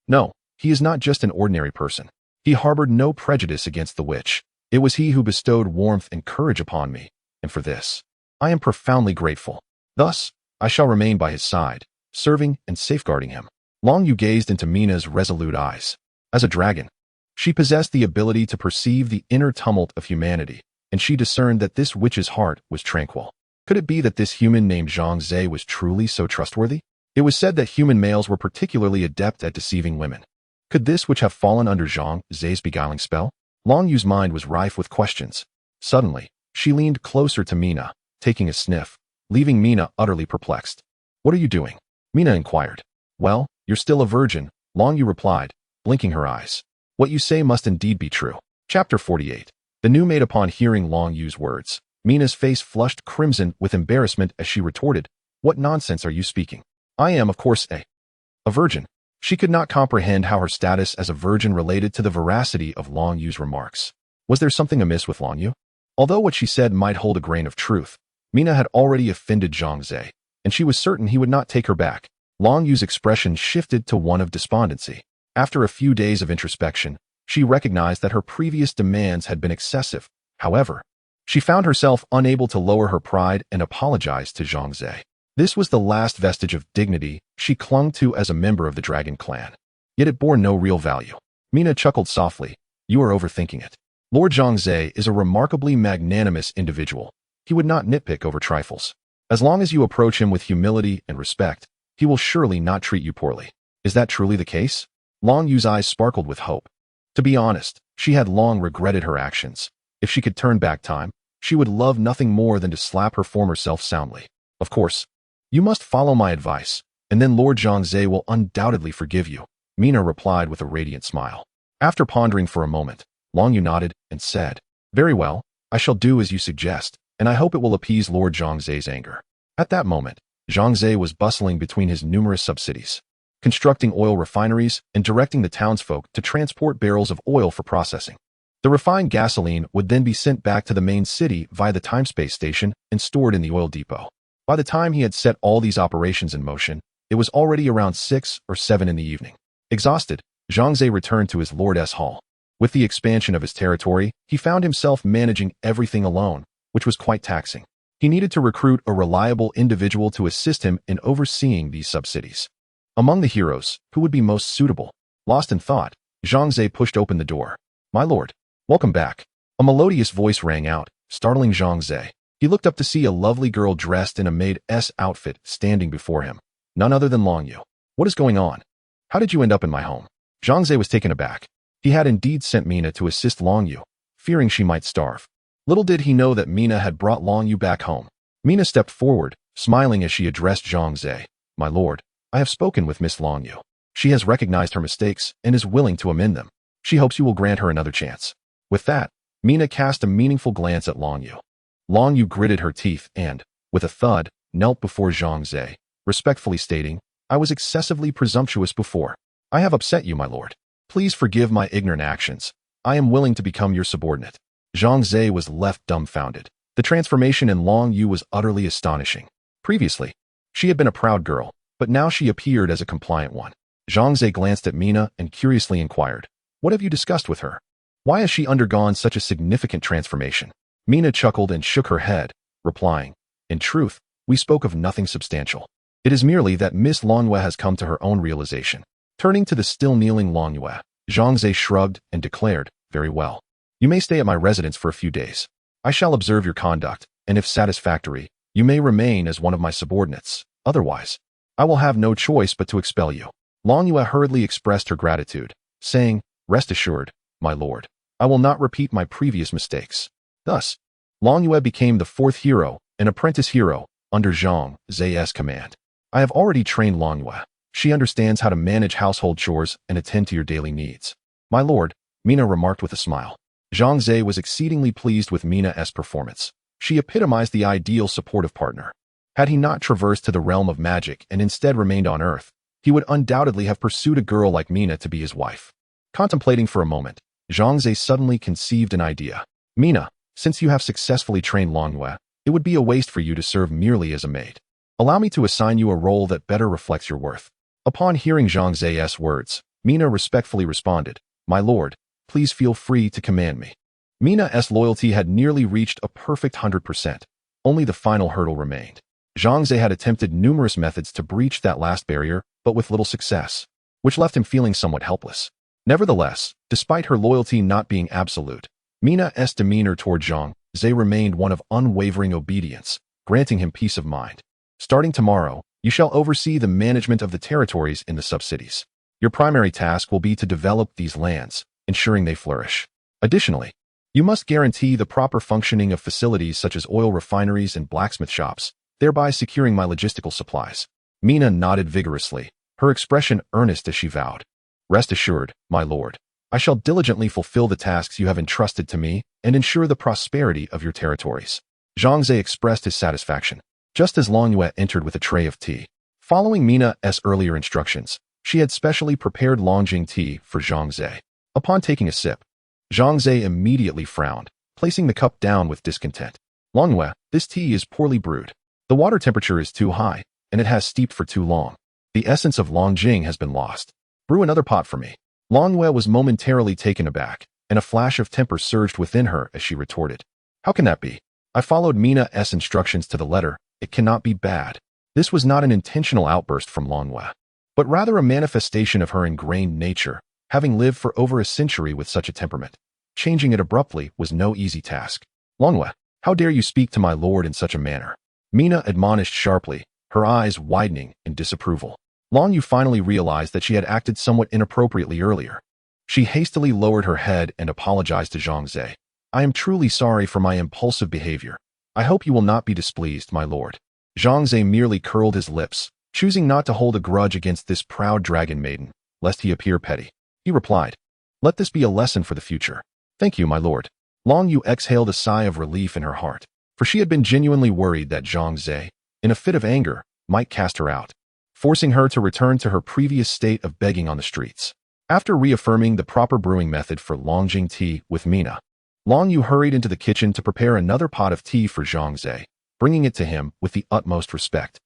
No, he is not just an ordinary person. He harbored no prejudice against the witch. It was he who bestowed warmth and courage upon me, and for this, I am profoundly grateful. Thus, I shall remain by his side, serving and safeguarding him. Long Yu gazed into Mina's resolute eyes. As a dragon, she possessed the ability to perceive the inner tumult of humanity, and she discerned that this witch's heart was tranquil. Could it be that this human named Zhang Ze was truly so trustworthy? It was said that human males were particularly adept at deceiving women. Could this witch have fallen under Zhang Ze's beguiling spell? Long Yu's mind was rife with questions. Suddenly, she leaned closer to Mina, taking a sniff, leaving Mina utterly perplexed. What are you doing? Mina inquired. Well, you're still a virgin, Long Yu replied, blinking her eyes. What you say must indeed be true. Chapter 48. The new maid. Upon hearing Long Yu's words, Mina's face flushed crimson with embarrassment as she retorted, What nonsense are you speaking? I am, of course, a virgin. She could not comprehend how her status as a virgin related to the veracity of Long Yu's remarks. Was there something amiss with Long Yu? Although what she said might hold a grain of truth, Mina had already offended Zhang Ze, and she was certain he would not take her back. Long Yu's expression shifted to one of despondency. After a few days of introspection, she recognized that her previous demands had been excessive. However, she found herself unable to lower her pride and apologize to Zhang Ze. This was the last vestige of dignity she clung to as a member of the Dragon Clan. Yet it bore no real value. Mina chuckled softly. You are overthinking it. Lord Zhang Ze is a remarkably magnanimous individual. He would not nitpick over trifles. As long as you approach him with humility and respect, he will surely not treat you poorly. Is that truly the case? Long Yu's eyes sparkled with hope. To be honest, she had long regretted her actions. If she could turn back time, she would love nothing more than to slap her former self soundly. Of course, you must follow my advice, and then Lord Zhang Ze will undoubtedly forgive you, Mina replied with a radiant smile. After pondering for a moment, Long Yu nodded and said, Very well, I shall do as you suggest, and I hope it will appease Lord Zhang Ze's anger. At that moment, Zhang Ze was bustling between his numerous subsidies, constructing oil refineries and directing the townsfolk to transport barrels of oil for processing. The refined gasoline would then be sent back to the main city via the time-space station and stored in the oil depot. By the time he had set all these operations in motion, it was already around 6 or 7 in the evening. Exhausted, Zhang Ze returned to his Lord's Hall. With the expansion of his territory, he found himself managing everything alone, which was quite taxing. He needed to recruit a reliable individual to assist him in overseeing these subsidies. Among the heroes, who would be most suitable? Lost in thought, Zhang Ze pushed open the door. My lord, welcome back. A melodious voice rang out, startling Zhang Ze. He looked up to see a lovely girl dressed in a maid's outfit standing before him. none other than Long Yu. What is going on? How did you end up in my home? Zhang Ze was taken aback. He had indeed sent Mina to assist Long Yu, fearing she might starve. Little did he know that Mina had brought Long Yu back home. Mina stepped forward, smiling as she addressed Zhang Ze. My lord, I have spoken with Miss Long Yu. She has recognized her mistakes and is willing to amend them. She hopes you will grant her another chance. With that, Mina cast a meaningful glance at Long Yu. Long Yu gritted her teeth and, with a thud, knelt before Zhang Ze, respectfully stating, I was excessively presumptuous before. I have upset you, my lord. Please forgive my ignorant actions. I am willing to become your subordinate. Zhang Ze was left dumbfounded. The transformation in Long Yu was utterly astonishing. Previously, she had been a proud girl, but now she appeared as a compliant one. Zhang Ze glanced at Mina and curiously inquired, what have you discussed with her? Why has she undergone such a significant transformation? Mina chuckled and shook her head, replying, in truth, we spoke of nothing substantial. It is merely that Miss Longyue has come to her own realization. Turning to the still kneeling Longyue, Zhang Ze shrugged and declared, very well. You may stay at my residence for a few days. I shall observe your conduct, and if satisfactory, you may remain as one of my subordinates. Otherwise, I will have no choice but to expel you. Longyue hurriedly expressed her gratitude, saying, rest assured, my lord, I will not repeat my previous mistakes. Thus, Longyue became the fourth hero, an apprentice hero, under Zhang Ze's command. I have already trained Longyue. She understands how to manage household chores and attend to your daily needs. My lord, Mina remarked with a smile. Zhang Ze was exceedingly pleased with Mina's performance. She epitomized the ideal supportive partner. Had he not traversed to the realm of magic and instead remained on Earth, he would undoubtedly have pursued a girl like Mina to be his wife. Contemplating for a moment, Zhang Ze suddenly conceived an idea. Mina, since you have successfully trained Longyue, it would be a waste for you to serve merely as a maid. Allow me to assign you a role that better reflects your worth. Upon hearing Zhang Ze's words, Mina respectfully responded, my lord, please feel free to command me. Mina's loyalty had nearly reached a perfect 100%. Only the final hurdle remained. Zhang Ze had attempted numerous methods to breach that last barrier, but with little success, which left him feeling somewhat helpless. Nevertheless, despite her loyalty not being absolute, Mina's demeanor toward Zhang Ze remained one of unwavering obedience, granting him peace of mind. Starting tomorrow, you shall oversee the management of the territories in the sub-cities. Your primary task will be to develop these lands, ensuring they flourish. Additionally, you must guarantee the proper functioning of facilities such as oil refineries and blacksmith shops, thereby securing my logistical supplies. Mina nodded vigorously, her expression earnest as she vowed. Rest assured, my lord, I shall diligently fulfill the tasks you have entrusted to me and ensure the prosperity of your territories. Zhang Ze expressed his satisfaction, just as Longyue entered with a tray of tea. Following Mina's earlier instructions, she had specially prepared Longjing tea for Zhang Ze. Upon taking a sip, Zhang Ze immediately frowned, placing the cup down with discontent. Longyue, this tea is poorly brewed. The water temperature is too high, and it has steeped for too long. The essence of Longjing has been lost. Brew another pot for me. Longyue was momentarily taken aback, and a flash of temper surged within her as she retorted. How can that be? I followed Mina's instructions to the letter. It cannot be bad. This was not an intentional outburst from Longyue, but rather a manifestation of her ingrained nature, having lived for over a century with such a temperament. Changing it abruptly was no easy task. Longyue, how dare you speak to my lord in such a manner? Mina admonished sharply, her eyes widening in disapproval. Longyue finally realized that she had acted somewhat inappropriately earlier. She hastily lowered her head and apologized to Zhang Ze. I am truly sorry for my impulsive behavior. I hope you will not be displeased, my lord. Zhang Ze merely curled his lips, choosing not to hold a grudge against this proud dragon maiden, lest he appear petty. He replied, let this be a lesson for the future. Thank you, my lord. Longyue exhaled a sigh of relief in her heart, for she had been genuinely worried that Zhang Ze, in a fit of anger, might cast her out, forcing her to return to her previous state of begging on the streets. After reaffirming the proper brewing method for Longjing tea with Mina, Longyue hurried into the kitchen to prepare another pot of tea for Zhang Ze, bringing it to him with the utmost respect.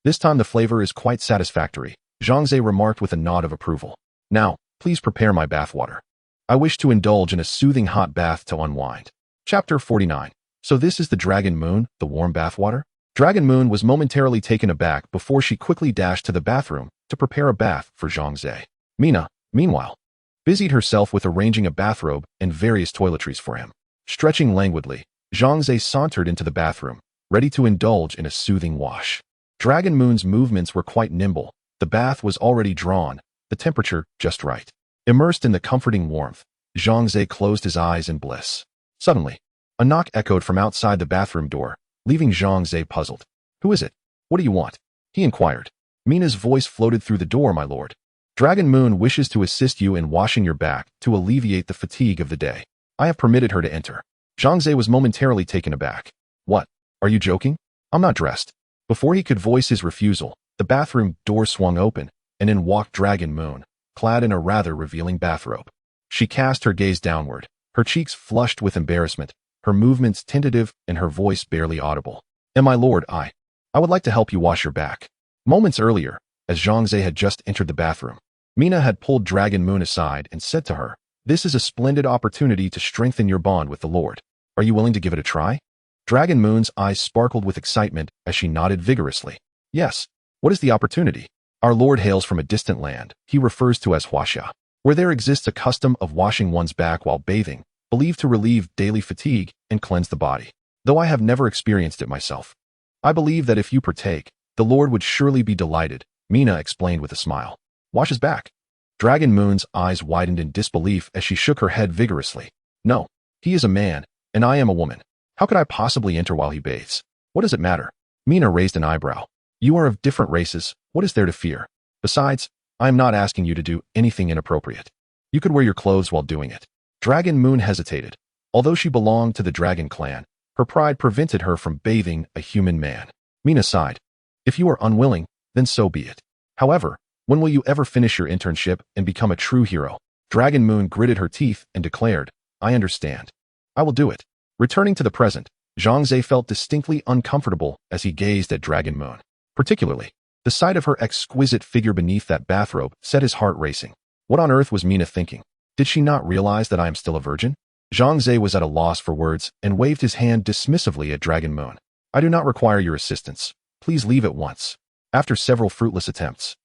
This time the flavor is quite satisfactory, Zhang Ze remarked with a nod of approval. Now, please prepare my bathwater. I wish to indulge in a soothing hot bath to unwind. Chapter 49. So this is the Dragon Moon, the warm bathwater? Dragon Moon was momentarily taken aback before she quickly dashed to the bathroom to prepare a bath for Zhang Ze. Mina, meanwhile, busied herself with arranging a bathrobe and various toiletries for him. Stretching languidly, Zhang Ze sauntered into the bathroom, ready to indulge in a soothing wash. Dragon Moon's movements were quite nimble. The bath was already drawn, the temperature just right. Immersed in the comforting warmth, Zhang Ze closed his eyes in bliss. Suddenly, a knock echoed from outside the bathroom door, leaving Zhang Ze puzzled. "Who is it? What do you want?" he inquired. Mina's voice floated through the door, "My lord. Dragon Moon wishes to assist you in washing your back to alleviate the fatigue of the day. I have permitted her to enter." Zhang Ze was momentarily taken aback. "What? Are you joking? I'm not dressed." Before he could voice his refusal, the bathroom door swung open, and in walked Dragon Moon, clad in a rather revealing bathrobe. She cast her gaze downward, her cheeks flushed with embarrassment, her movements tentative and her voice barely audible. "And my lord, I would like to help you wash your back." Moments earlier, as Zhang Ze had just entered the bathroom, Mina had pulled Dragon Moon aside and said to her, "This is a splendid opportunity to strengthen your bond with the Lord. Are you willing to give it a try?" Dragon Moon's eyes sparkled with excitement as she nodded vigorously. "Yes. What is the opportunity?" "Our Lord hails from a distant land he refers to as Huaxia, where there exists a custom of washing one's back while bathing, believed to relieve daily fatigue and cleanse the body. Though I have never experienced it myself, I believe that if you partake, the Lord would surely be delighted," Mina explained with a smile. "Wash his back." Dragon Moon's eyes widened in disbelief as she shook her head vigorously. "No, he is a man, and I am a woman. How could I possibly enter while he bathes? What does it matter?" Mina raised an eyebrow. "You are of different races. What is there to fear? Besides, I am not asking you to do anything inappropriate. You could wear your clothes while doing it." Dragon Moon hesitated. Although she belonged to the Dragon clan, her pride prevented her from bathing a human man. Mina sighed. "If you are unwilling, then so be it. However, when will you ever finish your internship and become a true hero?" Dragon Moon gritted her teeth and declared, "I understand. I will do it." Returning to the present, Zhang Ze felt distinctly uncomfortable as he gazed at Dragon Moon. Particularly, the sight of her exquisite figure beneath that bathrobe set his heart racing. What on earth was Mina thinking? Did she not realize that I am still a virgin? Zhang Ze was at a loss for words and waved his hand dismissively at Dragon Moon. "I do not require your assistance. Please leave at once." After several fruitless attempts,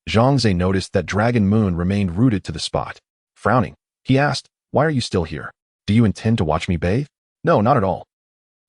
Zhang Ze noticed that Dragon Moon remained rooted to the spot. Frowning, he asked, "Why are you still here? Do you intend to watch me bathe?" "No, not at all."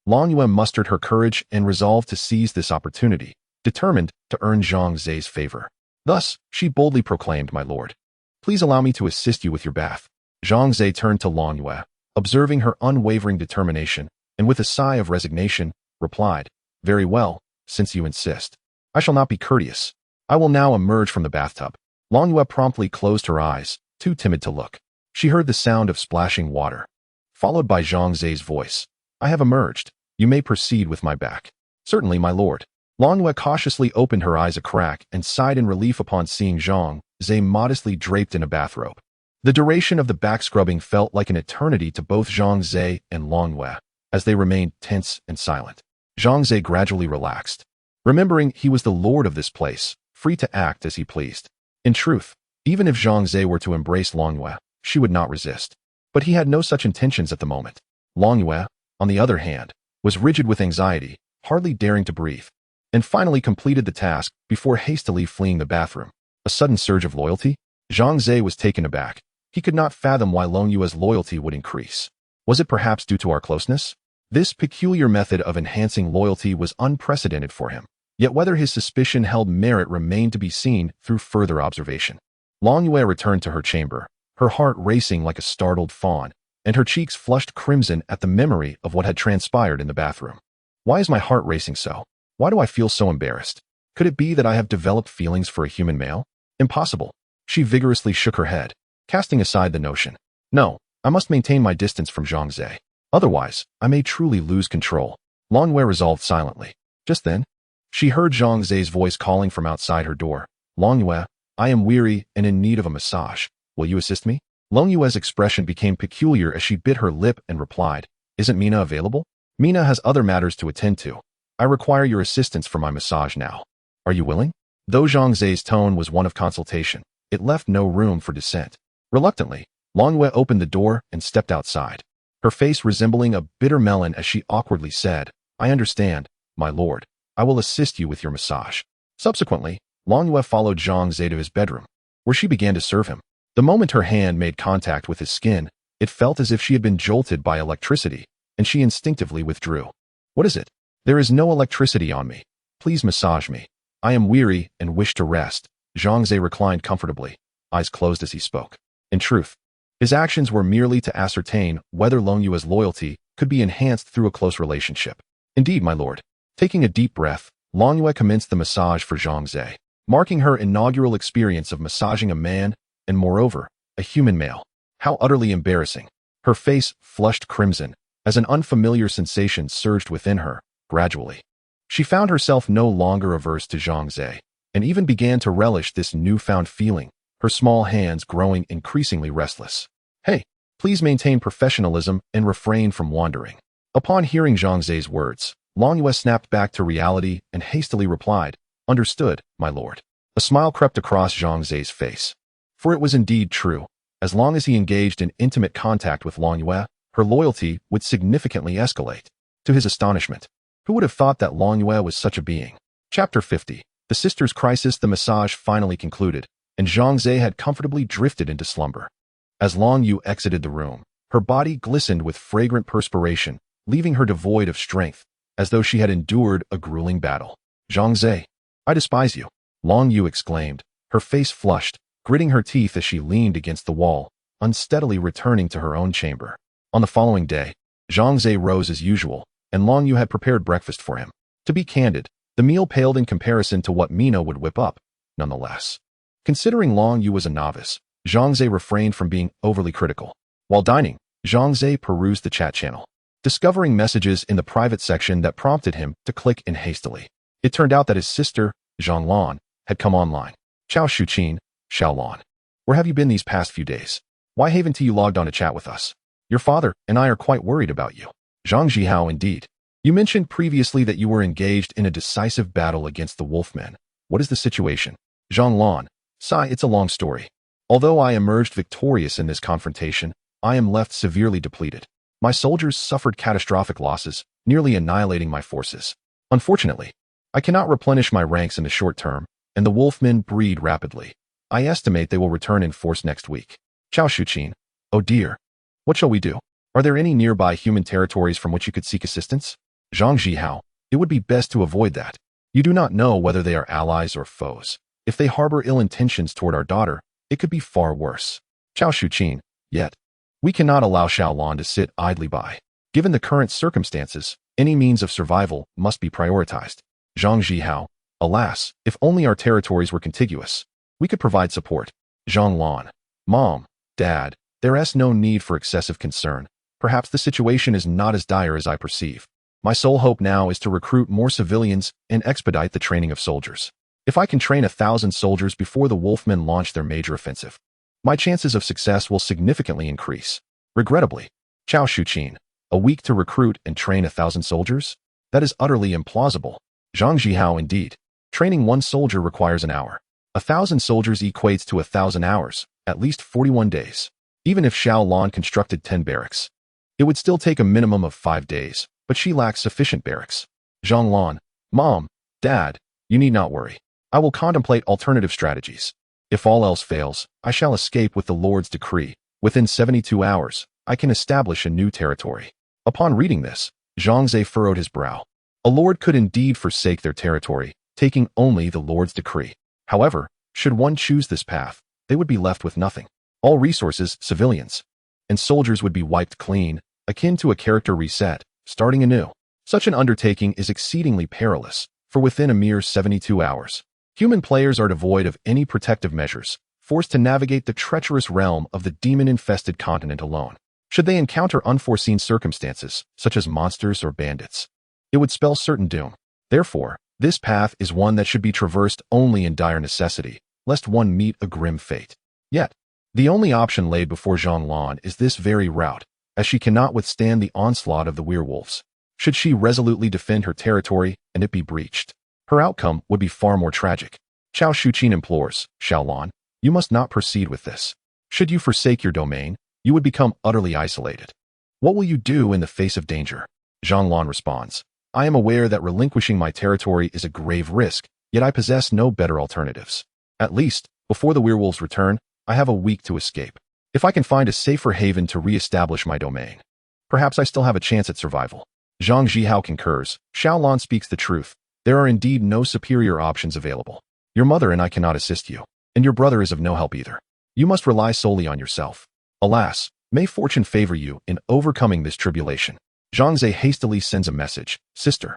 Long Yue mustered her courage and resolved to seize this opportunity, determined to earn Zhang Ze's favor. Thus, she boldly proclaimed, "My lord, please allow me to assist you with your bath." Zhang Ze turned to Long Yue, observing her unwavering determination, and with a sigh of resignation, replied, "Very well, since you insist. I shall not be courteous. I will now emerge from the bathtub." Long Yue promptly closed her eyes, too timid to look. She heard the sound of splashing water, followed by Zhang Ze's voice. "I have emerged. You may proceed with my back." "Certainly, my lord." Long Yue cautiously opened her eyes a crack and sighed in relief upon seeing Zhang Ze modestly draped in a bathrobe. The duration of the back scrubbing felt like an eternity to both Zhang Ze and Long Yue, as they remained tense and silent. Zhang Ze gradually relaxed, remembering he was the lord of this place, free to act as he pleased. In truth, even if Zhang Ze were to embrace Long Yue, she would not resist. But he had no such intentions at the moment. Long Yue, on the other hand, was rigid with anxiety, hardly daring to breathe, and finally completed the task before hastily fleeing the bathroom. A sudden surge of loyalty? Zhang Ze was taken aback. He could not fathom why Long Yue's loyalty would increase. Was it perhaps due to our closeness? This peculiar method of enhancing loyalty was unprecedented for him. Yet whether his suspicion held merit remained to be seen through further observation. Long Yue returned to her chamber, her heart racing like a startled fawn, and her cheeks flushed crimson at the memory of what had transpired in the bathroom. Why is my heart racing so? Why do I feel so embarrassed? Could it be that I have developed feelings for a human male? Impossible. She vigorously shook her head, casting aside the notion. No, I must maintain my distance from Zhang Ze. Otherwise, I may truly lose control. Long Yue resolved silently. Just then, she heard Zhang Ze's voice calling from outside her door. "Long Yue, I am weary and in need of a massage. Will you assist me?" Long Yue's expression became peculiar as she bit her lip and replied, "Isn't Mina available?" "Mina has other matters to attend to. I require your assistance for my massage now. Are you willing?" Though Zhang Ze's tone was one of consultation, it left no room for dissent. Reluctantly, Long Yue opened the door and stepped outside, her face resembling a bitter melon as she awkwardly said, "I understand, my lord. I will assist you with your massage." Subsequently, Long Yue followed Zhang Ze to his bedroom, where she began to serve him. The moment her hand made contact with his skin, it felt as if she had been jolted by electricity, and she instinctively withdrew. "What is it?" "There is no electricity on me. Please massage me." I am weary and wish to rest. Zhang Ze reclined comfortably, eyes closed as he spoke. In truth, his actions were merely to ascertain whether Long Yue's loyalty could be enhanced through a close relationship. Indeed, my lord. Taking a deep breath, Long Yue commenced the massage for Zhang Ze, marking her inaugural experience of massaging a man, and moreover, a human male. How utterly embarrassing. Her face flushed crimson as an unfamiliar sensation surged within her, gradually. She found herself no longer averse to Zhang Ze, and even began to relish this newfound feeling, her small hands growing increasingly restless. Hey, please maintain professionalism and refrain from wandering. Upon hearing Zhang Ze's words, Long Yue snapped back to reality and hastily replied, Understood, my lord. A smile crept across Zhang Ze's face. For it was indeed true. As long as he engaged in intimate contact with Long Yue, her loyalty would significantly escalate. To his astonishment, who would have thought that Long Yue was such a being? Chapter 50. The Sisters' Crisis. The massage finally concluded, and Zhang Ze had comfortably drifted into slumber. As Long Yue exited the room, her body glistened with fragrant perspiration, leaving her devoid of strength, as though she had endured a grueling battle. Zhang Ze, I despise you, Long Yue exclaimed, her face flushed, gritting her teeth as she leaned against the wall, unsteadily returning to her own chamber. On the following day, Zhang Ze rose as usual, and Long Yue had prepared breakfast for him. To be candid, the meal paled in comparison to what Mina would whip up, nonetheless. Considering Long Yue was a novice, Zhang Ze refrained from being overly critical. While dining, Zhang Ze perused the chat channel, discovering messages in the private section that prompted him to click in hastily. It turned out that his sister, Zhang Lan, had come online. Chao Shuqin, Xiao Lan. Where have you been these past few days? Why haven't you logged on to chat with us? Your father and I are quite worried about you. Zhang Zhihao, indeed. You mentioned previously that you were engaged in a decisive battle against the Wolfmen. What is the situation? Zhang Lan. Sigh, it's a long story. Although I emerged victorious in this confrontation, I am left severely depleted. My soldiers suffered catastrophic losses, nearly annihilating my forces. Unfortunately, I cannot replenish my ranks in the short term, and the Wolfmen breed rapidly. I estimate they will return in force next week. Chao Shuqin. Oh dear. What shall we do? Are there any nearby human territories from which you could seek assistance? Zhang Zhihao. It would be best to avoid that. You do not know whether they are allies or foes. If they harbor ill intentions toward our daughter, it could be far worse. Chao Shuqin. Yet, we cannot allow Xiaolan to sit idly by. Given the current circumstances, any means of survival must be prioritized. Zhang Zhihao. Alas, if only our territories were contiguous, we could provide support. Zhang Lan. Mom, Dad, there is no need for excessive concern. Perhaps the situation is not as dire as I perceive. My sole hope now is to recruit more civilians and expedite the training of soldiers. If I can train 1,000 soldiers before the Wolfmen launch their major offensive, my chances of success will significantly increase. Regrettably, Chao Shuqin, a week to recruit and train 1,000 soldiers? That is utterly implausible. Zhang Zhihao, indeed. Training one soldier requires an hour. 1,000 soldiers equates to 1,000 hours, at least 41 days. Even if Xiao Lan constructed 10 barracks, it would still take a minimum of 5 days, but she lacks sufficient barracks. Zhang Lan. Mom, Dad, you need not worry. I will contemplate alternative strategies. If all else fails, I shall escape with the Lord's decree. Within 72 hours, I can establish a new territory. Upon reading this, Zhang Ze furrowed his brow. A lord could indeed forsake their territory, taking only the Lord's decree. However, should one choose this path, they would be left with nothing. All resources, civilians, and soldiers would be wiped clean, akin to a character reset, starting anew. Such an undertaking is exceedingly perilous, for within a mere 72 hours, human players are devoid of any protective measures, forced to navigate the treacherous realm of the demon-infested continent alone. Should they encounter unforeseen circumstances, such as monsters or bandits, it would spell certain doom. Therefore, this path is one that should be traversed only in dire necessity, lest one meet a grim fate. Yet, the only option laid before Zhang Lan is this very route, as she cannot withstand the onslaught of the werewolves. Should she resolutely defend her territory and it be breached, her outcome would be far more tragic. Chao Shuqin implores, Xiaolan, you must not proceed with this. Should you forsake your domain, you would become utterly isolated. What will you do in the face of danger? Zhang Lan responds, I am aware that relinquishing my territory is a grave risk, yet I possess no better alternatives. At least, before the werewolves return, I have a week to escape. If I can find a safer haven to re-establish my domain, perhaps I still have a chance at survival. Zhang Zhihao concurs, Xiaolan speaks the truth. There are indeed no superior options available. Your mother and I cannot assist you, and your brother is of no help either. You must rely solely on yourself. Alas, may fortune favor you in overcoming this tribulation. Zhang Ze hastily sends a message. Sister,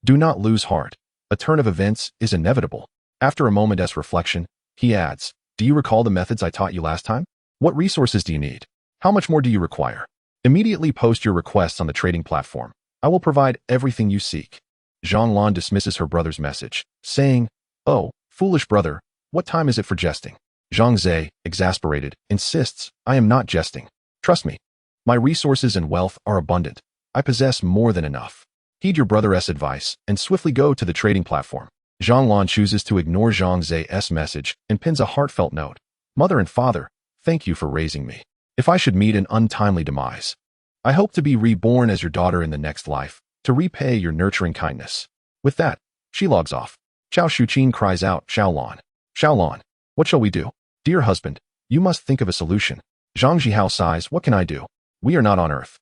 do not lose heart. A turn of events is inevitable. After a moment's reflection, he adds, do you recall the methods I taught you last time? What resources do you need? How much more do you require? Immediately post your requests on the trading platform. I will provide everything you seek. Zhang Lan dismisses her brother's message, saying, oh, foolish brother, what time is it for jesting? Zhang Ze, exasperated, insists, I am not jesting. Trust me. My resources and wealth are abundant. I possess more than enough. Heed your brother's advice and swiftly go to the trading platform. Zhang Lan chooses to ignore Zhang Ze's message and pins a heartfelt note. Mother and father, thank you for raising me. If I should meet an untimely demise, I hope to be reborn as your daughter in the next life, to repay your nurturing kindness. With that, she logs off. Xiao Shuqin cries out, Xiao Lan, what shall we do? Dear husband, you must think of a solution. Zhang Zhihao sighs, what can I do? We are not on earth.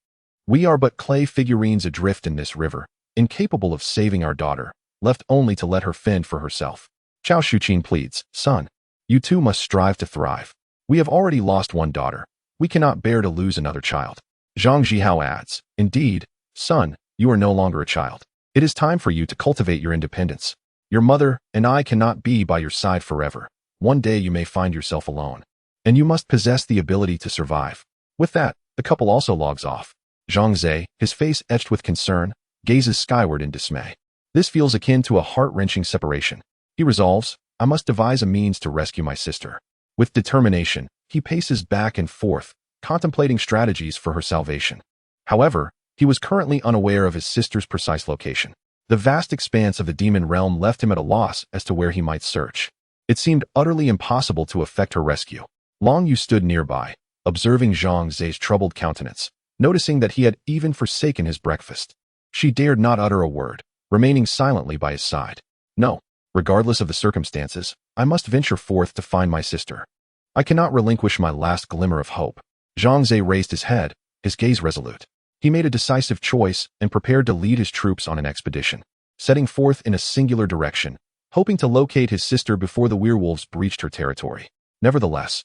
We are but clay figurines adrift in this river, incapable of saving our daughter, left only to let her fend for herself. Xiao Shuqin pleads, son, you too must strive to thrive. We have already lost one daughter. We cannot bear to lose another child. Zhang Zhihao adds, indeed, son, you are no longer a child. It is time for you to cultivate your independence. Your mother and I cannot be by your side forever. One day you may find yourself alone, and you must possess the ability to survive. With that, the couple also logs off. Zhang Ze, his face etched with concern, gazes skyward in dismay. This feels akin to a heart-wrenching separation. He resolves, I must devise a means to rescue my sister. With determination, he paces back and forth, contemplating strategies for her salvation. However, he was currently unaware of his sister's precise location. The vast expanse of the demon realm left him at a loss as to where he might search. It seemed utterly impossible to effect her rescue. Long Yu stood nearby, observing Zhang Ze's troubled countenance, noticing that he had even forsaken his breakfast. She dared not utter a word, remaining silently by his side. No, regardless of the circumstances, I must venture forth to find my sister. I cannot relinquish my last glimmer of hope. Zhang Ze raised his head, his gaze resolute. He made a decisive choice and prepared to lead his troops on an expedition, setting forth in a singular direction, hoping to locate his sister before the werewolves breached her territory. Nevertheless,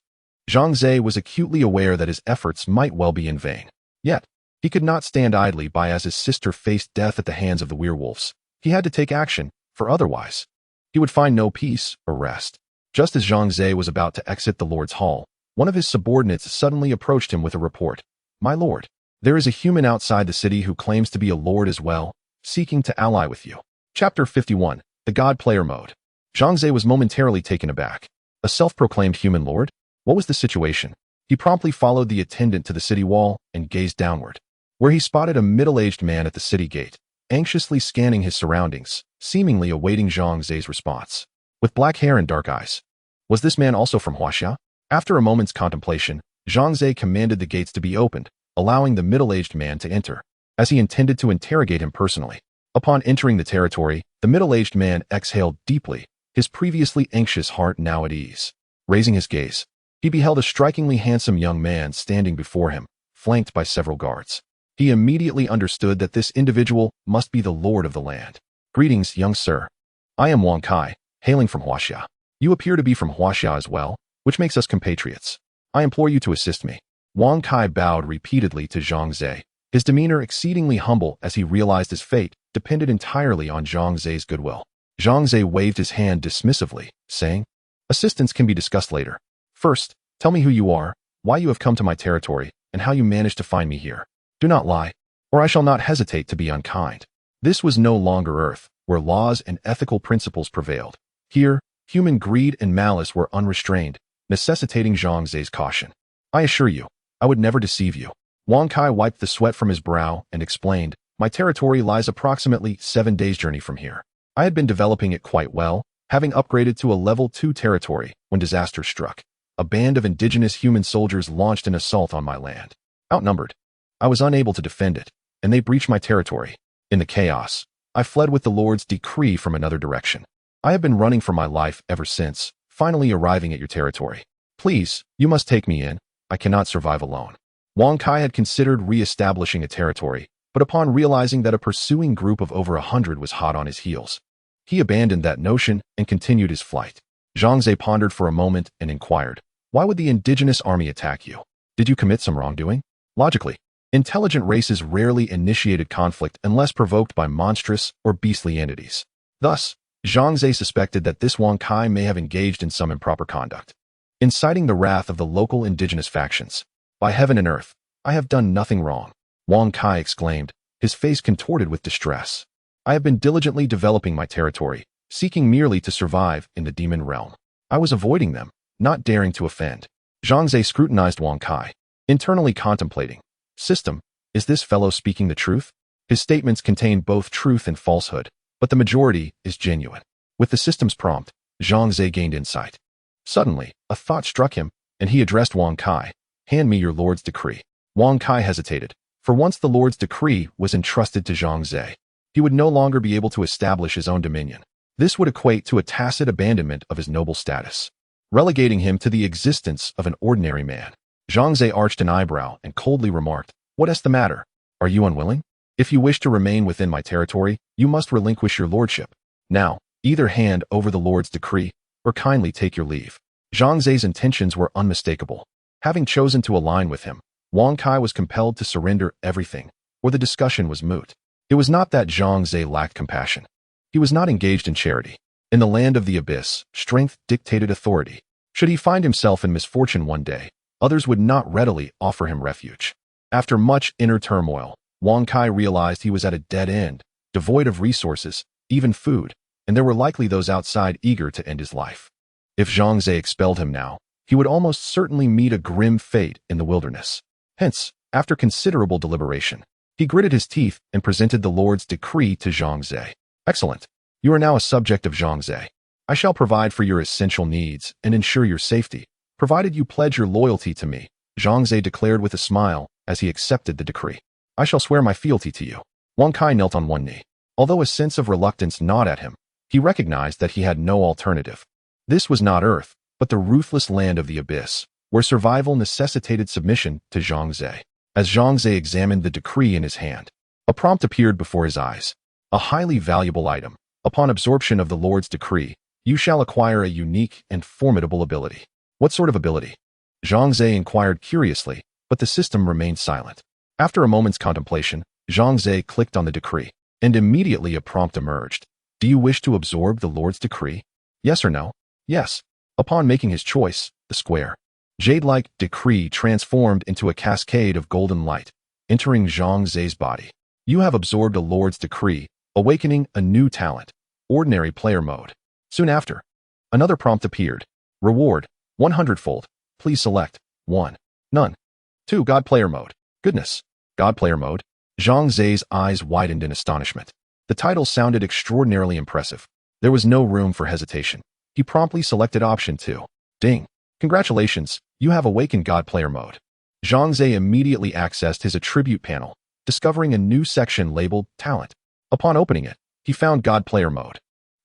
Zhang Ze was acutely aware that his efforts might well be in vain. Yet, he could not stand idly by as his sister faced death at the hands of the werewolves. He had to take action, for otherwise, he would find no peace or rest. Just as Zhang Ze was about to exit the Lord's Hall, one of his subordinates suddenly approached him with a report. My lord, there is a human outside the city who claims to be a lord as well, seeking to ally with you. Chapter 51, The God Player Mode. Zhang Ze was momentarily taken aback. A self-proclaimed human lord? What was the situation? He promptly followed the attendant to the city wall and gazed downward, where he spotted a middle-aged man at the city gate, anxiously scanning his surroundings, seemingly awaiting Zhang Ze's response. With black hair and dark eyes. Was this man also from Huaxia? After a moment's contemplation, Zhang Ze commanded the gates to be opened, allowing the middle-aged man to enter, as he intended to interrogate him personally. Upon entering the territory, the middle-aged man exhaled deeply, his previously anxious heart now at ease. Raising his gaze, he beheld a strikingly handsome young man standing before him, flanked by several guards. He immediately understood that this individual must be the lord of the land. Greetings, young sir. I am Wang Kai, hailing from Huaxia. You appear to be from Huaxia as well, which makes us compatriots. I implore you to assist me. Wang Kai bowed repeatedly to Zhang Ze, his demeanor exceedingly humble as he realized his fate depended entirely on Zhang Ze's goodwill. Zhang Ze waved his hand dismissively, saying, assistance can be discussed later. First, tell me who you are, why you have come to my territory, and how you managed to find me here. Do not lie, or I shall not hesitate to be unkind. This was no longer Earth, where laws and ethical principles prevailed. Here, human greed and malice were unrestrained, necessitating Zhang Ze's caution. I assure you, I would never deceive you. Wang Kai wiped the sweat from his brow and explained, my territory lies approximately 7 days' journey from here. I had been developing it quite well, having upgraded to a level 2 territory when disaster struck. A band of indigenous human soldiers launched an assault on my land. Outnumbered, I was unable to defend it, and they breached my territory. In the chaos, I fled with the Lord's decree from another direction. I have been running for my life ever since, finally arriving at your territory. Please, you must take me in. I cannot survive alone. Wang Kai had considered re-establishing a territory, but upon realizing that a pursuing group of over 100 was hot on his heels, He abandoned that notion and continued his flight. Zhang Ze pondered for a moment and inquired, "Why would the indigenous army attack you? Did you commit some wrongdoing?" Logically, intelligent races rarely initiated conflict unless provoked by monstrous or beastly entities. Thus, Zhang Ze suspected that this Wang Kai may have engaged in some improper conduct, inciting the wrath of the local indigenous factions. "By heaven and earth, I have done nothing wrong," Wang Kai exclaimed, his face contorted with distress. "I have been diligently developing my territory, seeking merely to survive in the demon realm. I was avoiding them, not daring to offend." Zhang Ze scrutinized Wang Kai, internally contemplating, "System, is this fellow speaking the truth?" His statements contain both truth and falsehood, but the majority is genuine. With the system's prompt, Zhang Ze gained insight. Suddenly, a thought struck him, and he addressed Wang Kai, "Hand me your lord's decree." Wang Kai hesitated, for once the lord's decree was entrusted to Zhang Ze, he would no longer be able to establish his own dominion. This would equate to a tacit abandonment of his noble status, relegating him to the existence of an ordinary man. Zhang Ze arched an eyebrow and coldly remarked, "What is the matter? Are you unwilling? If you wish to remain within my territory, you must relinquish your lordship. Now, either hand over the lord's decree, or kindly take your leave." Zhang Ze's intentions were unmistakable. Having chosen to align with him, Wang Kai was compelled to surrender everything, or the discussion was moot. It was not that Zhang Ze lacked compassion. He was not engaged in charity. In the land of the abyss, strength dictated authority. Should he find himself in misfortune one day, others would not readily offer him refuge. After much inner turmoil, Wang Kai realized he was at a dead end, devoid of resources, even food, and there were likely those outside eager to end his life. If Zhang Ze expelled him now, he would almost certainly meet a grim fate in the wilderness. Hence, after considerable deliberation, he gritted his teeth and presented the Lord's decree to Zhang Ze. "Excellent. You are now a subject of Zhang Ze. I shall provide for your essential needs and ensure your safety, provided you pledge your loyalty to me," Zhang Ze declared with a smile as he accepted the decree. "I shall swear my fealty to you." Wang Kai knelt on one knee. Although a sense of reluctance gnawed at him, he recognized that he had no alternative. This was not Earth, but the ruthless land of the abyss, where survival necessitated submission to Zhang Ze. As Zhang Ze examined the decree in his hand, a prompt appeared before his eyes. A highly valuable item. Upon absorption of the Lord's decree, you shall acquire a unique and formidable ability. What sort of ability? Zhang Ze inquired curiously, but the system remained silent. After a moment's contemplation, Zhang Ze clicked on the decree, and immediately a prompt emerged. "Do you wish to absorb the Lord's decree? Yes or no?" "Yes." Upon making his choice, the square, jade-like decree transformed into a cascade of golden light, entering Zhang Ze's body. "You have absorbed a Lord's decree, awakening a new talent, ordinary player mode." Soon after, another prompt appeared. "Reward, 100-fold. Please select 1. None. 2. God player mode." Goodness, God player mode? Zhang Ze's eyes widened in astonishment. The title sounded extraordinarily impressive. There was no room for hesitation. He promptly selected option 2. Ding. "Congratulations, you have awakened God player mode." Zhang Ze immediately accessed his attribute panel, discovering a new section labeled Talent. Upon opening it, he found God player mode.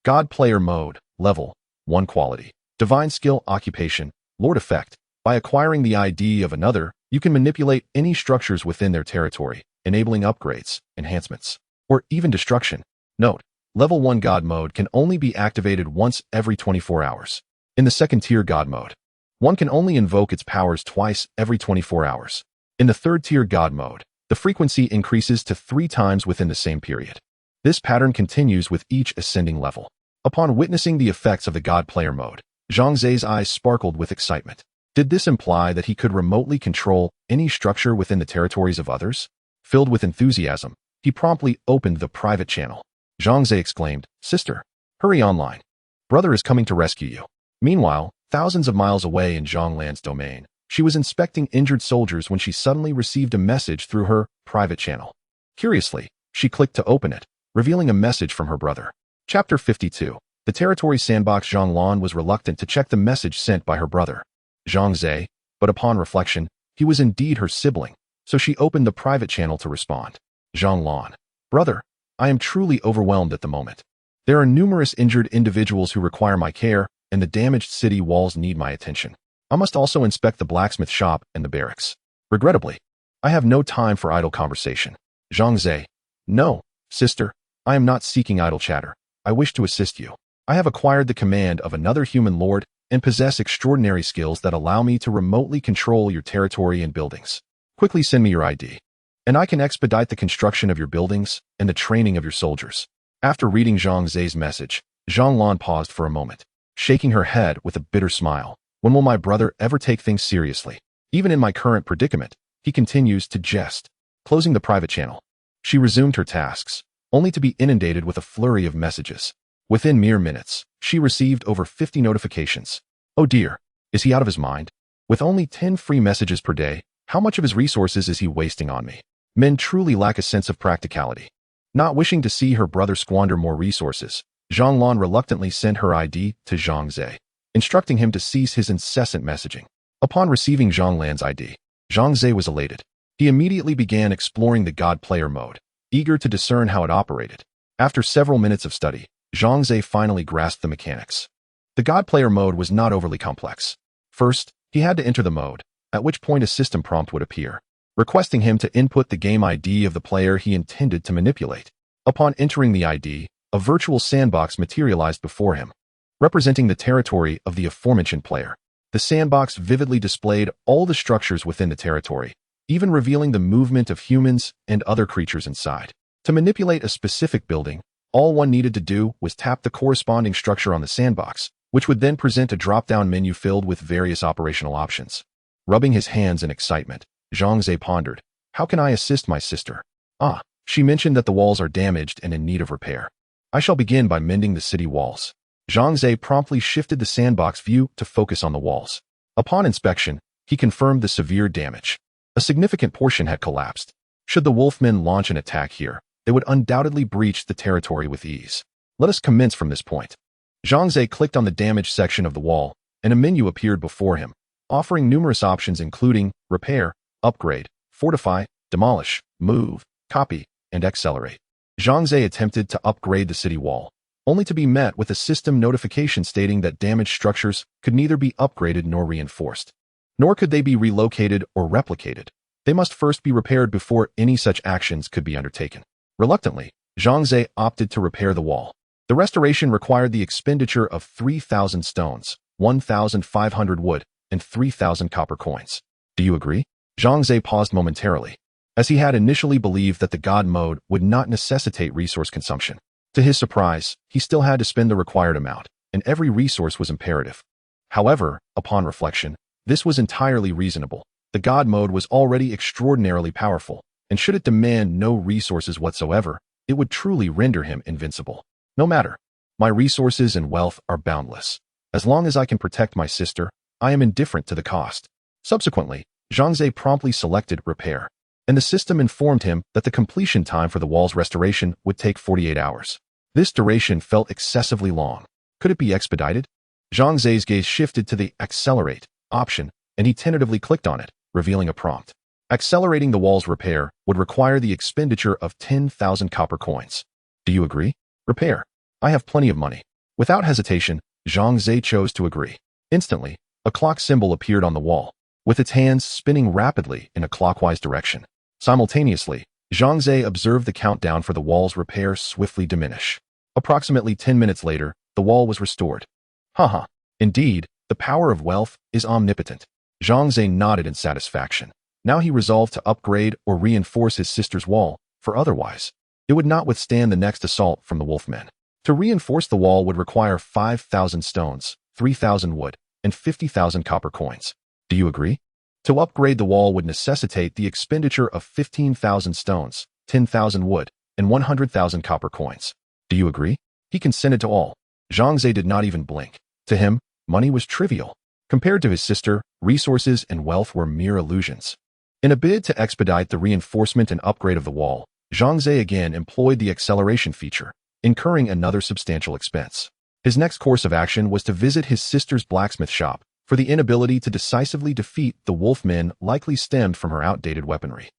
God player mode, level 1 quality, divine skill occupation, Lord effect. By acquiring the ID of another, you can manipulate any structures within their territory, enabling upgrades, enhancements, or even destruction. Note, level 1 God mode can only be activated once every 24 hours. In the second tier God mode, one can only invoke its powers twice every 24 hours. In the third tier God mode, the frequency increases to 3 times within the same period. This pattern continues with each ascending level. Upon witnessing the effects of the God player mode, Zhang Ze's eyes sparkled with excitement. Did this imply that he could remotely control any structure within the territories of others? Filled with enthusiasm, he promptly opened the private channel. Zhang Ze exclaimed, "Sister, hurry online. Brother is coming to rescue you." Meanwhile, thousands of miles away in Zhonglan's domain, she was inspecting injured soldiers when she suddenly received a message through her private channel. Curiously, she clicked to open it, revealing a message from her brother. Chapter 52. The territory sandbox. Zhonglan was reluctant to check the message sent by her brother, Zhang Ze, but upon reflection, he was indeed her sibling, so she opened the private channel to respond. Zhonglan, "Brother, I am truly overwhelmed at the moment. There are numerous injured individuals who require my care, and the damaged city walls need my attention. I must also inspect the blacksmith shop and the barracks. Regrettably, I have no time for idle conversation." Zhang Ze, "No, sister, I am not seeking idle chatter. I wish to assist you. I have acquired the command of another human lord and possess extraordinary skills that allow me to remotely control your territory and buildings. Quickly send me your ID, and I can expedite the construction of your buildings and the training of your soldiers." After reading Zhang Ze's message, Zhang Lan paused for a moment, shaking her head with a bitter smile. "When will my brother ever take things seriously? Even in my current predicament, he continues to jest." Closing the private channel, she resumed her tasks, only to be inundated with a flurry of messages. Within mere minutes, she received over 50 notifications. Oh dear, is he out of his mind? With only 10 free messages per day, how much of his resources is he wasting on me? Men truly lack a sense of practicality. Not wishing to see her brother squander more resources, Zhang Lan reluctantly sent her ID to Zhang Ze, instructing him to cease his incessant messaging. Upon receiving Zhang Lan's ID, Zhang Ze was elated. He immediately began exploring the God Player mode, eager to discern how it operated. After several minutes of study, Zhang Ze finally grasped the mechanics. The God Player mode was not overly complex. First, he had to enter the mode, at which point a system prompt would appear, requesting him to input the game ID of the player he intended to manipulate. Upon entering the ID, a virtual sandbox materialized before him, representing the territory of the aforementioned player. The sandbox vividly displayed all the structures within the territory, even revealing the movement of humans and other creatures inside. To manipulate a specific building, all one needed to do was tap the corresponding structure on the sandbox, which would then present a drop-down menu filled with various operational options. Rubbing his hands in excitement, Zhang Ze pondered, "How can I assist my sister? She mentioned that the walls are damaged and in need of repair. I shall begin by mending the city walls." Zhang Ze promptly shifted the sandbox view to focus on the walls. Upon inspection, he confirmed the severe damage. A significant portion had collapsed. Should the wolfmen launch an attack here, they would undoubtedly breach the territory with ease. Let us commence from this point. Zhang Ze clicked on the damaged section of the wall, and a menu appeared before him, offering numerous options including repair, upgrade, fortify, demolish, move, copy, and accelerate. Zhang Ze attempted to upgrade the city wall, only to be met with a system notification stating that damaged structures could neither be upgraded nor reinforced. Nor could they be relocated or replicated. They must first be repaired before any such actions could be undertaken. Reluctantly, Zhang Ze opted to repair the wall. The restoration required the expenditure of 3,000 stones, 1,500 wood, and 3,000 copper coins. Do you agree? Zhang Ze paused momentarily, as he had initially believed that the God mode would not necessitate resource consumption. To his surprise, he still had to spend the required amount, and every resource was imperative. However, upon reflection, this was entirely reasonable. The God mode was already extraordinarily powerful, and should it demand no resources whatsoever, it would truly render him invincible. No matter. My resources and wealth are boundless. As long as I can protect my sister, I am indifferent to the cost. Subsequently, Zhang Ze promptly selected repair, and the system informed him that the completion time for the wall's restoration would take 48 hours. This duration felt excessively long. Could it be expedited? Zhang Ze's gaze shifted to the accelerate option, and he tentatively clicked on it, revealing a prompt. Accelerating the wall's repair would require the expenditure of 10,000 copper coins. Do you agree? Repair. I have plenty of money. Without hesitation, Zhang Ze chose to agree. Instantly, a clock symbol appeared on the wall, with its hands spinning rapidly in a clockwise direction. Simultaneously, Zhang Ze observed the countdown for the wall's repair swiftly diminish. Approximately 10 minutes later, the wall was restored. Haha. Indeed, the power of wealth is omnipotent. Zhang Ze nodded in satisfaction. Now he resolved to upgrade or reinforce his sister's wall, for otherwise, it would not withstand the next assault from the wolfmen. To reinforce the wall would require 5,000 stones, 3,000 wood, and 50,000 copper coins. Do you agree? To upgrade the wall would necessitate the expenditure of 15,000 stones, 10,000 wood, and 100,000 copper coins. Do you agree? He consented to all. Zhang Ze did not even blink. To him, money was trivial. Compared to his sister, resources and wealth were mere illusions. In a bid to expedite the reinforcement and upgrade of the wall, Zhang Ze again employed the acceleration feature, incurring another substantial expense. His next course of action was to visit his sister's blacksmith shop, for the inability to decisively defeat the wolfmen likely stemmed from her outdated weaponry.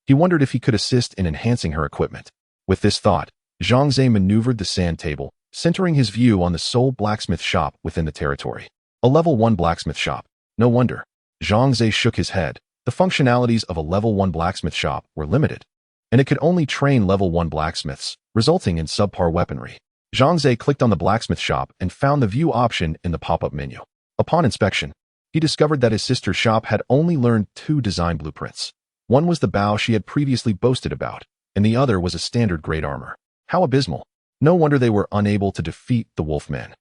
He wondered if he could assist in enhancing her equipment. With this thought, Zhang Ze maneuvered the sand table, centering his view on the sole blacksmith shop within the territory. A level 1 blacksmith shop. No wonder. Zhang Ze shook his head. The functionalities of a level 1 blacksmith shop were limited, and it could only train level 1 blacksmiths, resulting in subpar weaponry. Zhang Ze clicked on the blacksmith shop and found the view option in the pop-up menu. Upon inspection, he discovered that his sister's shop had only learned 2 design blueprints. One was the bow she had previously boasted about, and the other was a standard grade armor. How abysmal. No wonder they were unable to defeat the wolfmen.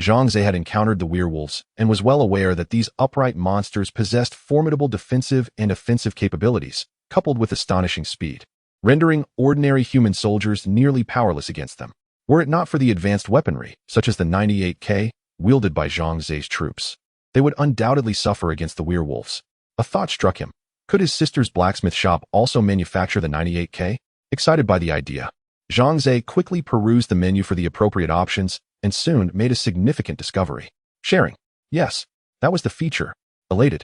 Zhang Ze had encountered the werewolves and was well aware that these upright monsters possessed formidable defensive and offensive capabilities, coupled with astonishing speed, rendering ordinary human soldiers nearly powerless against them. Were it not for the advanced weaponry, such as the 98K, wielded by Zhang Ze's troops, they would undoubtedly suffer against the werewolves. A thought struck him. Could his sister's blacksmith shop also manufacture the 98K? Excited by the idea, Zhang Ze quickly perused the menu for the appropriate options and soon made a significant discovery. Sharing. Yes, that was the feature. Elated,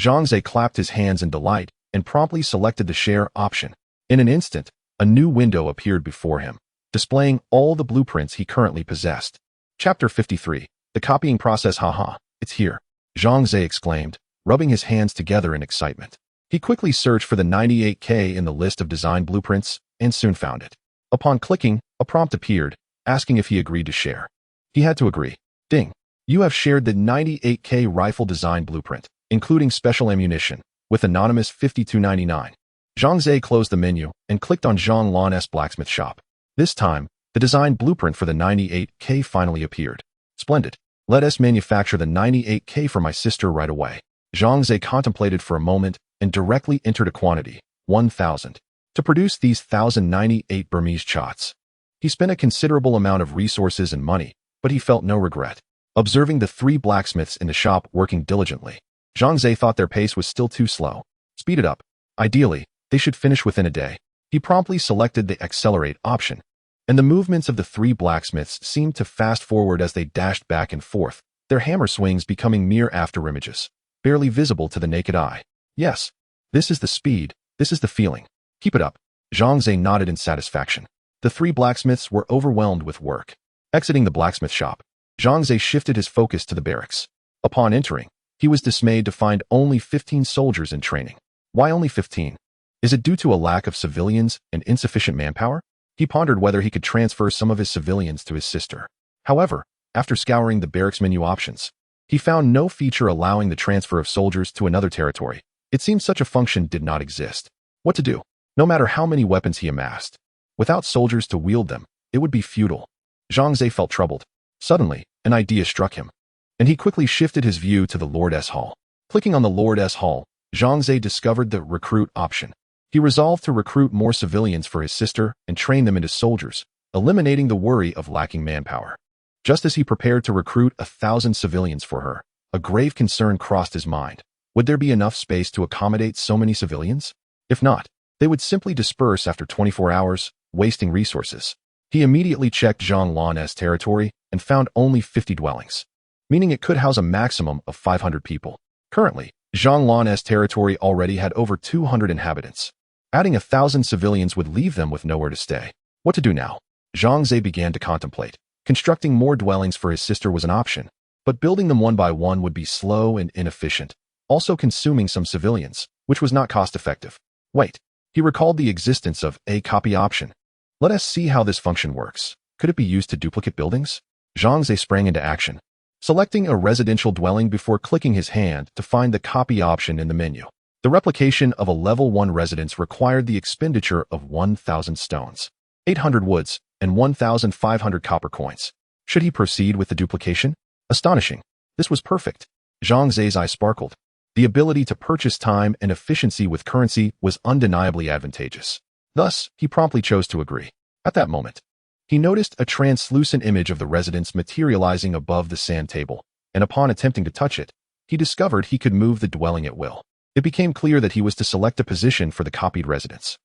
Zhang Ze clapped his hands in delight and promptly selected the share option. In an instant, a new window appeared before him, displaying all the blueprints he currently possessed. Chapter 53. The copying process. Haha, it's here, Zhang Ze exclaimed, rubbing his hands together in excitement. He quickly searched for the 98K in the list of design blueprints and soon found it. Upon clicking, a prompt appeared, asking if he agreed to share. He had to agree. Ding. You have shared the 98K rifle design blueprint, including special ammunition, with anonymous 5299. Zhang Ze closed the menu and clicked on Zhang Lan's blacksmith shop. This time, the design blueprint for the 98K finally appeared. Splendid. Let us manufacture the 98K for my sister right away. Zhang Ze contemplated for a moment and directly entered a quantity, 1,000, to produce these 1,098 Burmese chots. He spent a considerable amount of resources and money, but he felt no regret. Observing the 3 blacksmiths in the shop working diligently, Zhang Ze thought their pace was still too slow. Speed it up. Ideally, they should finish within a day. He promptly selected the accelerate option, and the movements of the 3 blacksmiths seemed to fast forward as they dashed back and forth, their hammer swings becoming mere afterimages, barely visible to the naked eye. Yes, this is the speed, this is the feeling. Keep it up. Zhang Ze nodded in satisfaction. The 3 blacksmiths were overwhelmed with work. Exiting the blacksmith shop, Zhang Ze shifted his focus to the barracks. Upon entering, he was dismayed to find only 15 soldiers in training. Why only 15? Is it due to a lack of civilians and insufficient manpower? He pondered whether he could transfer some of his civilians to his sister. However, after scouring the barracks menu options, he found no feature allowing the transfer of soldiers to another territory. It seemed such a function did not exist. What to do? No matter how many weapons he amassed, without soldiers to wield them, it would be futile. Zhang Ze felt troubled. Suddenly, an idea struck him, and he quickly shifted his view to the Lord's Hall. Clicking on the Lord's Hall, Zhang Ze discovered the recruit option. He resolved to recruit more civilians for his sister and train them into soldiers, eliminating the worry of lacking manpower. Just as he prepared to recruit 1,000 civilians for her, a grave concern crossed his mind. Would there be enough space to accommodate so many civilians? If not, they would simply disperse after 24 hours, wasting resources. He immediately checked Zhang Lan's territory and found only 50 dwellings, meaning it could house a maximum of 500 people. Currently, Zhang Lan's territory already had over 200 inhabitants. Adding 1,000 civilians would leave them with nowhere to stay. What to do now? Zhang Ze began to contemplate. Constructing more dwellings for his sister was an option, but building them one by one would be slow and inefficient, also consuming some civilians, which was not cost-effective. Wait, he recalled the existence of a copy option. Let us see how this function works. Could it be used to duplicate buildings? Zhang Ze sprang into action, selecting a residential dwelling before clicking his hand to find the copy option in the menu. The replication of a level 1 residence required the expenditure of 1,000 stones, 800 woods, and 1,500 copper coins. Should he proceed with the duplication? Astonishing. This was perfect. Zhang Ze's eyes sparkled. The ability to purchase time and efficiency with currency was undeniably advantageous. Thus, he promptly chose to agree. At that moment, he noticed a translucent image of the residence materializing above the sand table, and upon attempting to touch it, he discovered he could move the dwelling at will. It became clear that he was to select a position for the copied residence.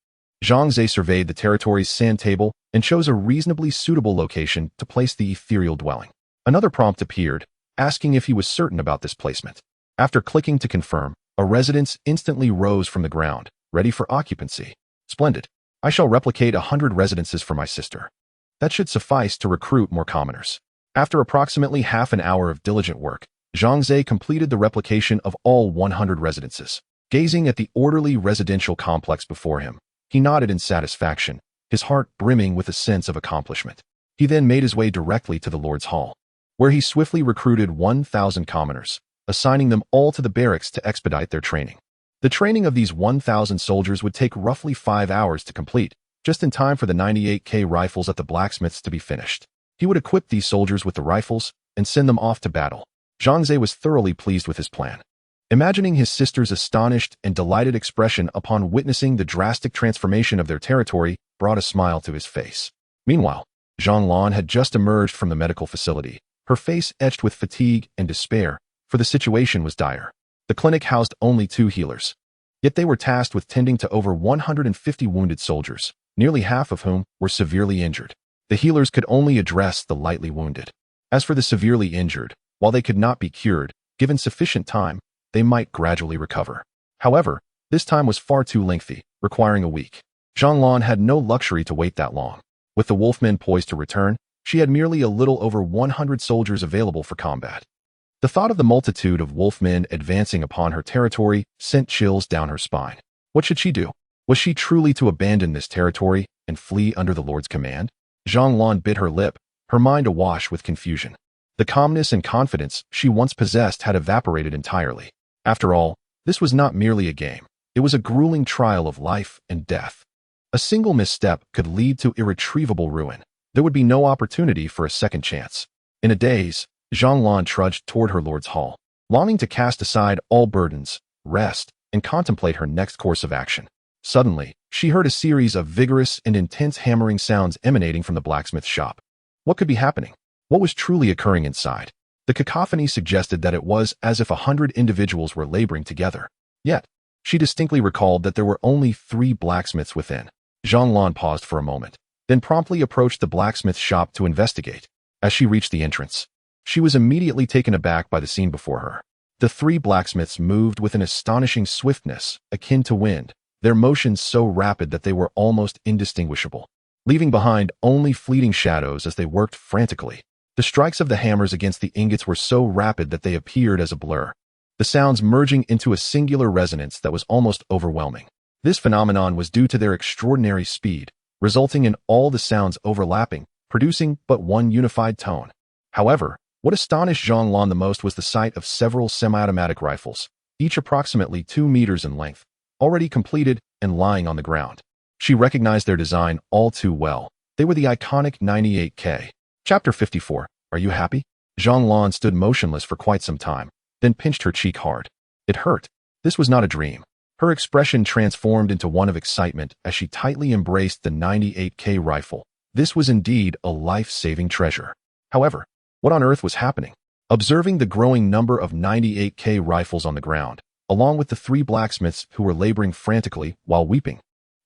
Zhang Ze surveyed the territory's sand table and chose a reasonably suitable location to place the ethereal dwelling. Another prompt appeared, asking if he was certain about this placement. After clicking to confirm, a residence instantly rose from the ground, ready for occupancy. Splendid. I shall replicate 100 residences for my sister. That should suffice to recruit more commoners. After approximately half an hour of diligent work, Zhang Ze completed the replication of all 100 residences. Gazing at the orderly residential complex before him, he nodded in satisfaction, his heart brimming with a sense of accomplishment. He then made his way directly to the Lord's Hall, where he swiftly recruited 1,000 commoners, assigning them all to the barracks to expedite their training. The training of these 1,000 soldiers would take roughly 5 hours to complete, just in time for the 98K rifles at the blacksmiths to be finished. He would equip these soldiers with the rifles and send them off to battle. Zhang Ze was thoroughly pleased with his plan. Imagining his sister's astonished and delighted expression upon witnessing the drastic transformation of their territory brought a smile to his face. Meanwhile, Zhang Lan had just emerged from the medical facility, her face etched with fatigue and despair, for the situation was dire. The clinic housed only 2 healers, yet they were tasked with tending to over 150 wounded soldiers, nearly half of whom were severely injured. The healers could only address the lightly wounded. As for the severely injured, while they could not be cured, given sufficient time, they might gradually recover. However, this time was far too lengthy, requiring a week. Zhang Lan had no luxury to wait that long. With the wolfmen poised to return, she had merely a little over 100 soldiers available for combat. The thought of the multitude of wolfmen advancing upon her territory sent chills down her spine. What should she do? Was she truly to abandon this territory and flee under the Lord's command? Zhang Lan bit her lip, her mind awash with confusion. The calmness and confidence she once possessed had evaporated entirely. After all, this was not merely a game. It was a grueling trial of life and death. A single misstep could lead to irretrievable ruin. There would be no opportunity for a second chance. In a daze, Zhang Lan trudged toward her Lord's Hall, longing to cast aside all burdens, rest, and contemplate her next course of action. Suddenly, she heard a series of vigorous and intense hammering sounds emanating from the blacksmith's shop. What could be happening? What was truly occurring inside? The cacophony suggested that it was as if 100 individuals were laboring together. Yet, she distinctly recalled that there were only 3 blacksmiths within. Zhang Lan paused for a moment, then promptly approached the blacksmith's shop to investigate. As she reached the entrance, she was immediately taken aback by the scene before her. The 3 blacksmiths moved with an astonishing swiftness, akin to wind, their motions so rapid that they were almost indistinguishable, leaving behind only fleeting shadows as they worked frantically. The strikes of the hammers against the ingots were so rapid that they appeared as a blur, the sounds merging into a singular resonance that was almost overwhelming. This phenomenon was due to their extraordinary speed, resulting in all the sounds overlapping, producing but one unified tone. However, what astonished Zhang Lan the most was the sight of several semi-automatic rifles, each approximately 2 meters in length, already completed and lying on the ground. She recognized their design all too well. They were the iconic 98K. Chapter 54. Are you happy? Zhang Lan stood motionless for quite some time, then pinched her cheek hard. It hurt. This was not a dream. Her expression transformed into one of excitement as she tightly embraced the 98K rifle. This was indeed a life-saving treasure. However, what on earth was happening? Observing the growing number of 98K rifles on the ground, along with the 3 blacksmiths who were laboring frantically while weeping,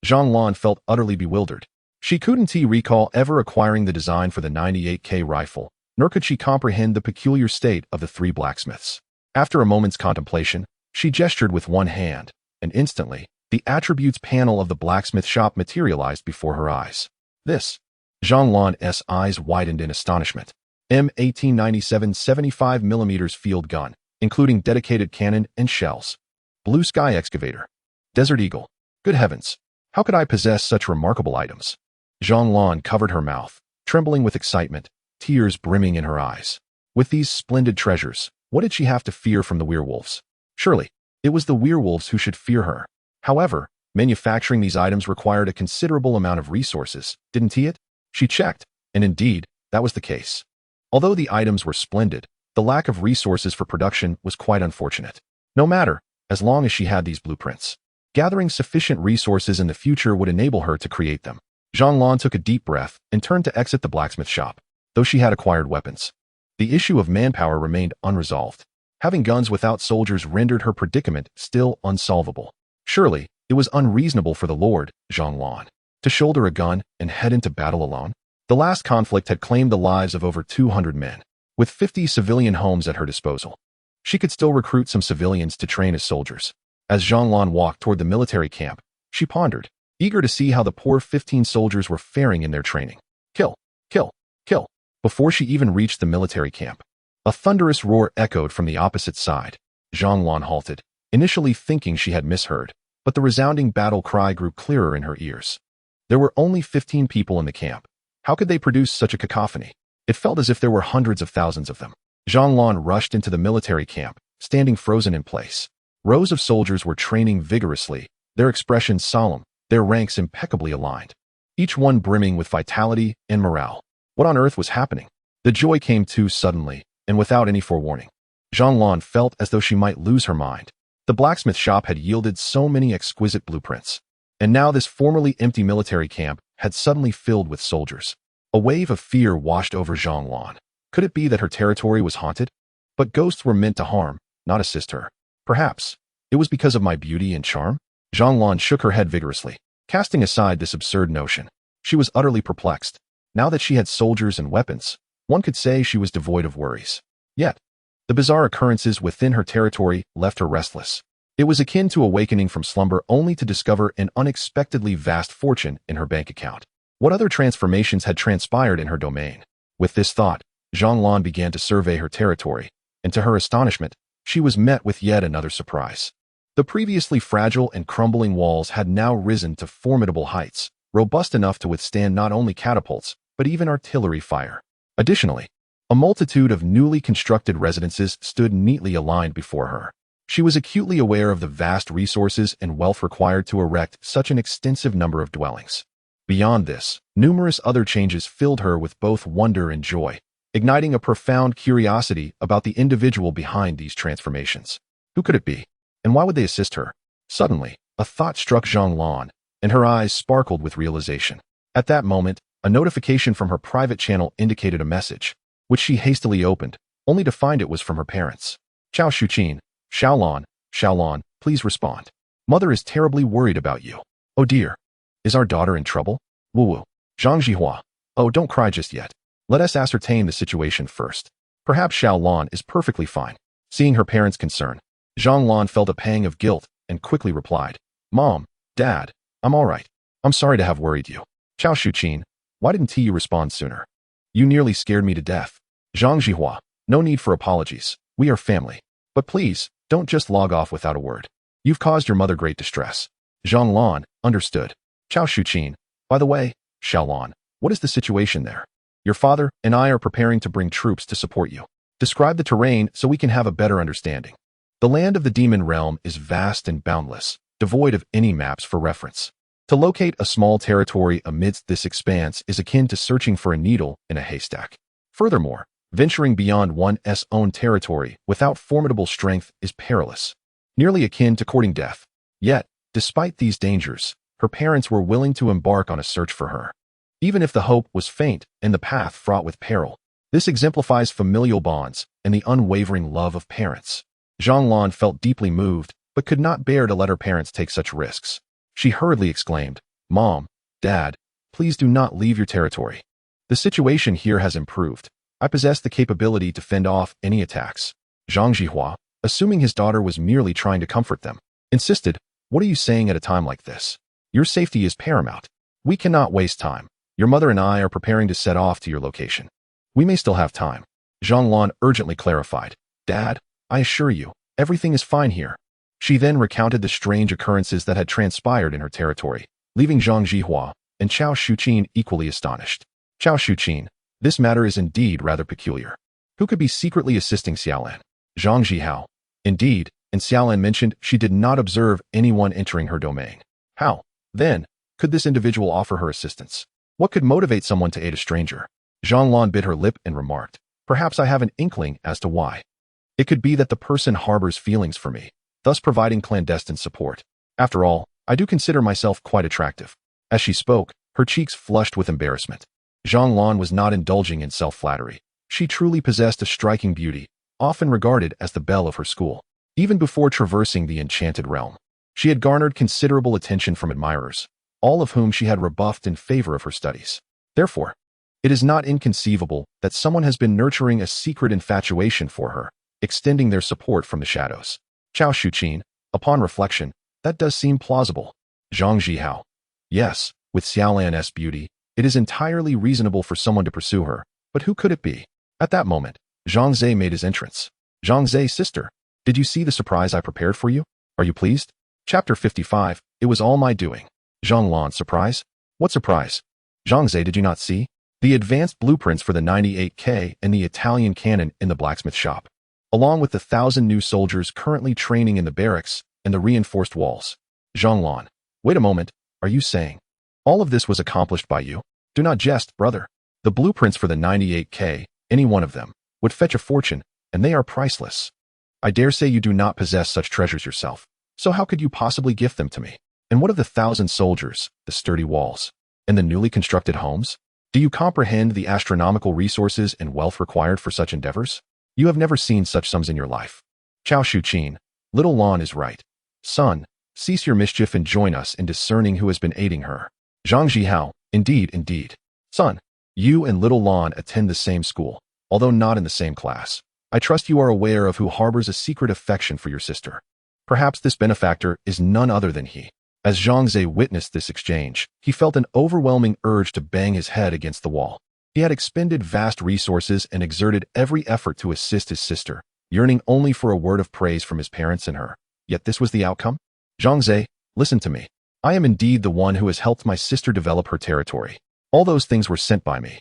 Zhang Lan felt utterly bewildered. She couldn't recall ever acquiring the design for the 98K rifle, nor could she comprehend the peculiar state of the 3 blacksmiths. After a moment's contemplation, she gestured with one hand, and instantly, the attributes panel of the blacksmith shop materialized before her eyes. This. Zhang Lan's eyes widened in astonishment. M1897 75mm field gun, including dedicated cannon and shells. Blue sky excavator. Desert eagle. Good heavens! How could I possess such remarkable items? Zhang Lan covered her mouth, trembling with excitement, tears brimming in her eyes. With these splendid treasures, what did she have to fear from the werewolves? Surely, it was the werewolves who should fear her. However, manufacturing these items required a considerable amount of resources, didn't it? She checked, and indeed, that was the case. Although the items were splendid, the lack of resources for production was quite unfortunate. No matter, as long as she had these blueprints. Gathering sufficient resources in the future would enable her to create them. Zhang Lan took a deep breath and turned to exit the blacksmith shop. Though she had acquired weapons, the issue of manpower remained unresolved. Having guns without soldiers rendered her predicament still unsolvable. Surely, it was unreasonable for the Lord, Zhang Lan, to shoulder a gun and head into battle alone. The last conflict had claimed the lives of over 200 men, with 50 civilian homes at her disposal. She could still recruit some civilians to train as soldiers. As Zhang Lan walked toward the military camp, she pondered, eager to see how the poor 15 soldiers were faring in their training. Kill, kill, kill. Before she even reached the military camp, a thunderous roar echoed from the opposite side. Zhang Lan halted, initially thinking she had misheard, but the resounding battle cry grew clearer in her ears. There were only 15 people in the camp, How could they produce such a cacophony? It felt as if there were hundreds of thousands of them. Zhang Lan rushed into the military camp, standing frozen in place. Rows of soldiers were training vigorously, their expressions solemn, their ranks impeccably aligned. Each one brimming with vitality and morale. What on earth was happening? The joy came too suddenly, and without any forewarning. Zhang Lan felt as though she might lose her mind. The blacksmith shop had yielded so many exquisite blueprints. And now this formerly empty military camp had suddenly filled with soldiers. A wave of fear washed over Zhang Lan. Could it be that her territory was haunted? But ghosts were meant to harm, not assist her. Perhaps it was because of my beauty and charm? Zhang Lan shook her head vigorously, casting aside this absurd notion. She was utterly perplexed. Now that she had soldiers and weapons, one could say she was devoid of worries. Yet, the bizarre occurrences within her territory left her restless. It was akin to awakening from slumber only to discover an unexpectedly vast fortune in her bank account. What other transformations had transpired in her domain? With this thought, Zhang Lan began to survey her territory, and to her astonishment, she was met with yet another surprise. The previously fragile and crumbling walls had now risen to formidable heights, robust enough to withstand not only catapults, but even artillery fire. Additionally, a multitude of newly constructed residences stood neatly aligned before her. She was acutely aware of the vast resources and wealth required to erect such an extensive number of dwellings. Beyond this, numerous other changes filled her with both wonder and joy, igniting a profound curiosity about the individual behind these transformations. Who could it be? And why would they assist her? Suddenly, a thought struck Zhang Lan, and her eyes sparkled with realization. At that moment, a notification from her private channel indicated a message, which she hastily opened, only to find it was from her parents. Chao Shuqin, Xiaolan, please respond. Mother is terribly worried about you. Oh dear. Is our daughter in trouble? Woo-woo. Zhang Zhihua. Oh, don't cry just yet. Let us ascertain the situation first. Perhaps Xiaolan is perfectly fine. Seeing her parents' concern, Zhang Lan felt a pang of guilt and quickly replied, Mom, Dad, I'm all right. I'm sorry to have worried you. Chao Shuqin, why didn't you respond sooner? You nearly scared me to death. Zhang Zhihua, no need for apologies. We are family. But please, don't just log off without a word. You've caused your mother great distress. Zhang Lan, understood. Chao Shuqin, by the way, Xiaolan, what is the situation there? Your father and I are preparing to bring troops to support you. Describe the terrain so we can have a better understanding. The land of the demon realm is vast and boundless, devoid of any maps for reference. To locate a small territory amidst this expanse is akin to searching for a needle in a haystack. Furthermore, venturing beyond one's own territory without formidable strength is perilous, nearly akin to courting death. Yet, despite these dangers, her parents were willing to embark on a search for her. Even if the hope was faint and the path fraught with peril, this exemplifies familial bonds and the unwavering love of parents. Zhang Lan felt deeply moved, but could not bear to let her parents take such risks. She hurriedly exclaimed, Mom, Dad, please do not leave your territory. The situation here has improved. I possess the capability to fend off any attacks. Zhang Zhihua, assuming his daughter was merely trying to comfort them, insisted, What are you saying at a time like this? Your safety is paramount. We cannot waste time. Your mother and I are preparing to set off to your location. We may still have time. Zhang Lan urgently clarified, Dad, I assure you, everything is fine here. She then recounted the strange occurrences that had transpired in her territory, leaving Zhang Zhihua and Chao Shuqin equally astonished. Chao Shuqin, this matter is indeed rather peculiar. Who could be secretly assisting Xiaolan? Zhang Zhihao. Indeed, and Xiaolan mentioned she did not observe anyone entering her domain. How, then, could this individual offer her assistance? What could motivate someone to aid a stranger? Zhang Lan bit her lip and remarked, Perhaps I have an inkling as to why. It could be that the person harbors feelings for me, thus providing clandestine support. After all, I do consider myself quite attractive. As she spoke, her cheeks flushed with embarrassment. Zhang Lan was not indulging in self-flattery. She truly possessed a striking beauty, often regarded as the belle of her school. Even before traversing the enchanted realm, she had garnered considerable attention from admirers, all of whom she had rebuffed in favor of her studies. Therefore, it is not inconceivable that someone has been nurturing a secret infatuation for her, extending their support from the shadows. Chao Shuqin, upon reflection, that does seem plausible. Zhang Zhihao. Yes, with Xiaolan's beauty, it is entirely reasonable for someone to pursue her, but who could it be? At that moment, Zhang Ze made his entrance. Zhang Ze, sister, did you see the surprise I prepared for you? Are you pleased? Chapter 55, It was all my doing. Zhang Lan, surprise? What surprise? Zhang Ze, did you not see? the advanced blueprints for the 98K and the Italian cannon in the blacksmith shop, along with the 1,000 new soldiers currently training in the barracks and the reinforced walls. Zhang, wait a moment, are you saying all of this was accomplished by you? Do not jest, brother. The blueprints for the 98K, any one of them, would fetch a fortune, and they are priceless. I dare say you do not possess such treasures yourself, so how could you possibly gift them to me? And what of the 1,000 soldiers, the sturdy walls, and the newly constructed homes? Do you comprehend the astronomical resources and wealth required for such endeavors? You have never seen such sums in your life. Chao Shuqin, little Lan is right. Son, cease your mischief and join us in discerning who has been aiding her. Zhang Zihao, indeed. Son, you and little Lan attend the same school, although not in the same class. I trust you are aware of who harbors a secret affection for your sister. Perhaps this benefactor is none other than he. As Zhang Ze witnessed this exchange, he felt an overwhelming urge to bang his head against the wall. He had expended vast resources and exerted every effort to assist his sister, yearning only for a word of praise from his parents and her. Yet this was the outcome? Zhang Ze, listen to me. I am indeed the one who has helped my sister develop her territory. All those things were sent by me.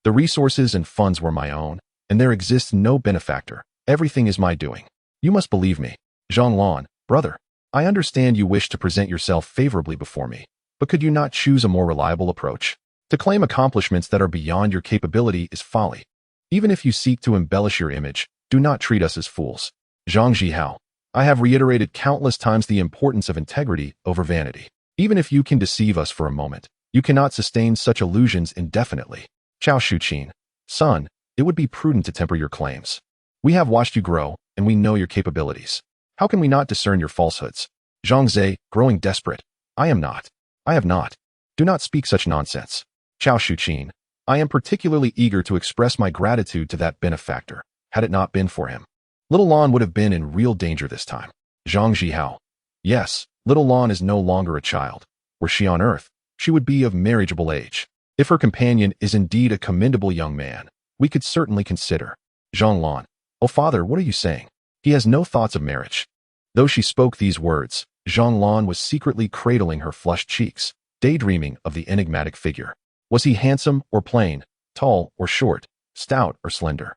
The resources and funds were my own, and there exists no benefactor. Everything is my doing. You must believe me. Zhang Lan, brother, I understand you wish to present yourself favorably before me, but could you not choose a more reliable approach? To claim accomplishments that are beyond your capability is folly. Even if you seek to embellish your image, do not treat us as fools. Zhang Zihao, I have reiterated countless times the importance of integrity over vanity. Even if you can deceive us for a moment, you cannot sustain such illusions indefinitely. Chao Shuqin, son, it would be prudent to temper your claims. We have watched you grow, and we know your capabilities. How can we not discern your falsehoods? Zhang Ze, growing desperate. I have not. Do not speak such nonsense. Chao Shuqin, I am particularly eager to express my gratitude to that benefactor. Had it not been for him, little Lan would have been in real danger this time. Zhang Zihao, yes, little Lan is no longer a child. Were she on Earth, she would be of marriageable age. If her companion is indeed a commendable young man, we could certainly consider. Zhang Lan, oh father, what are you saying? He has no thoughts of marriage. Though she spoke these words, Zhang Lan was secretly cradling her flushed cheeks, daydreaming of the enigmatic figure. Was he handsome or plain, tall or short, stout or slender?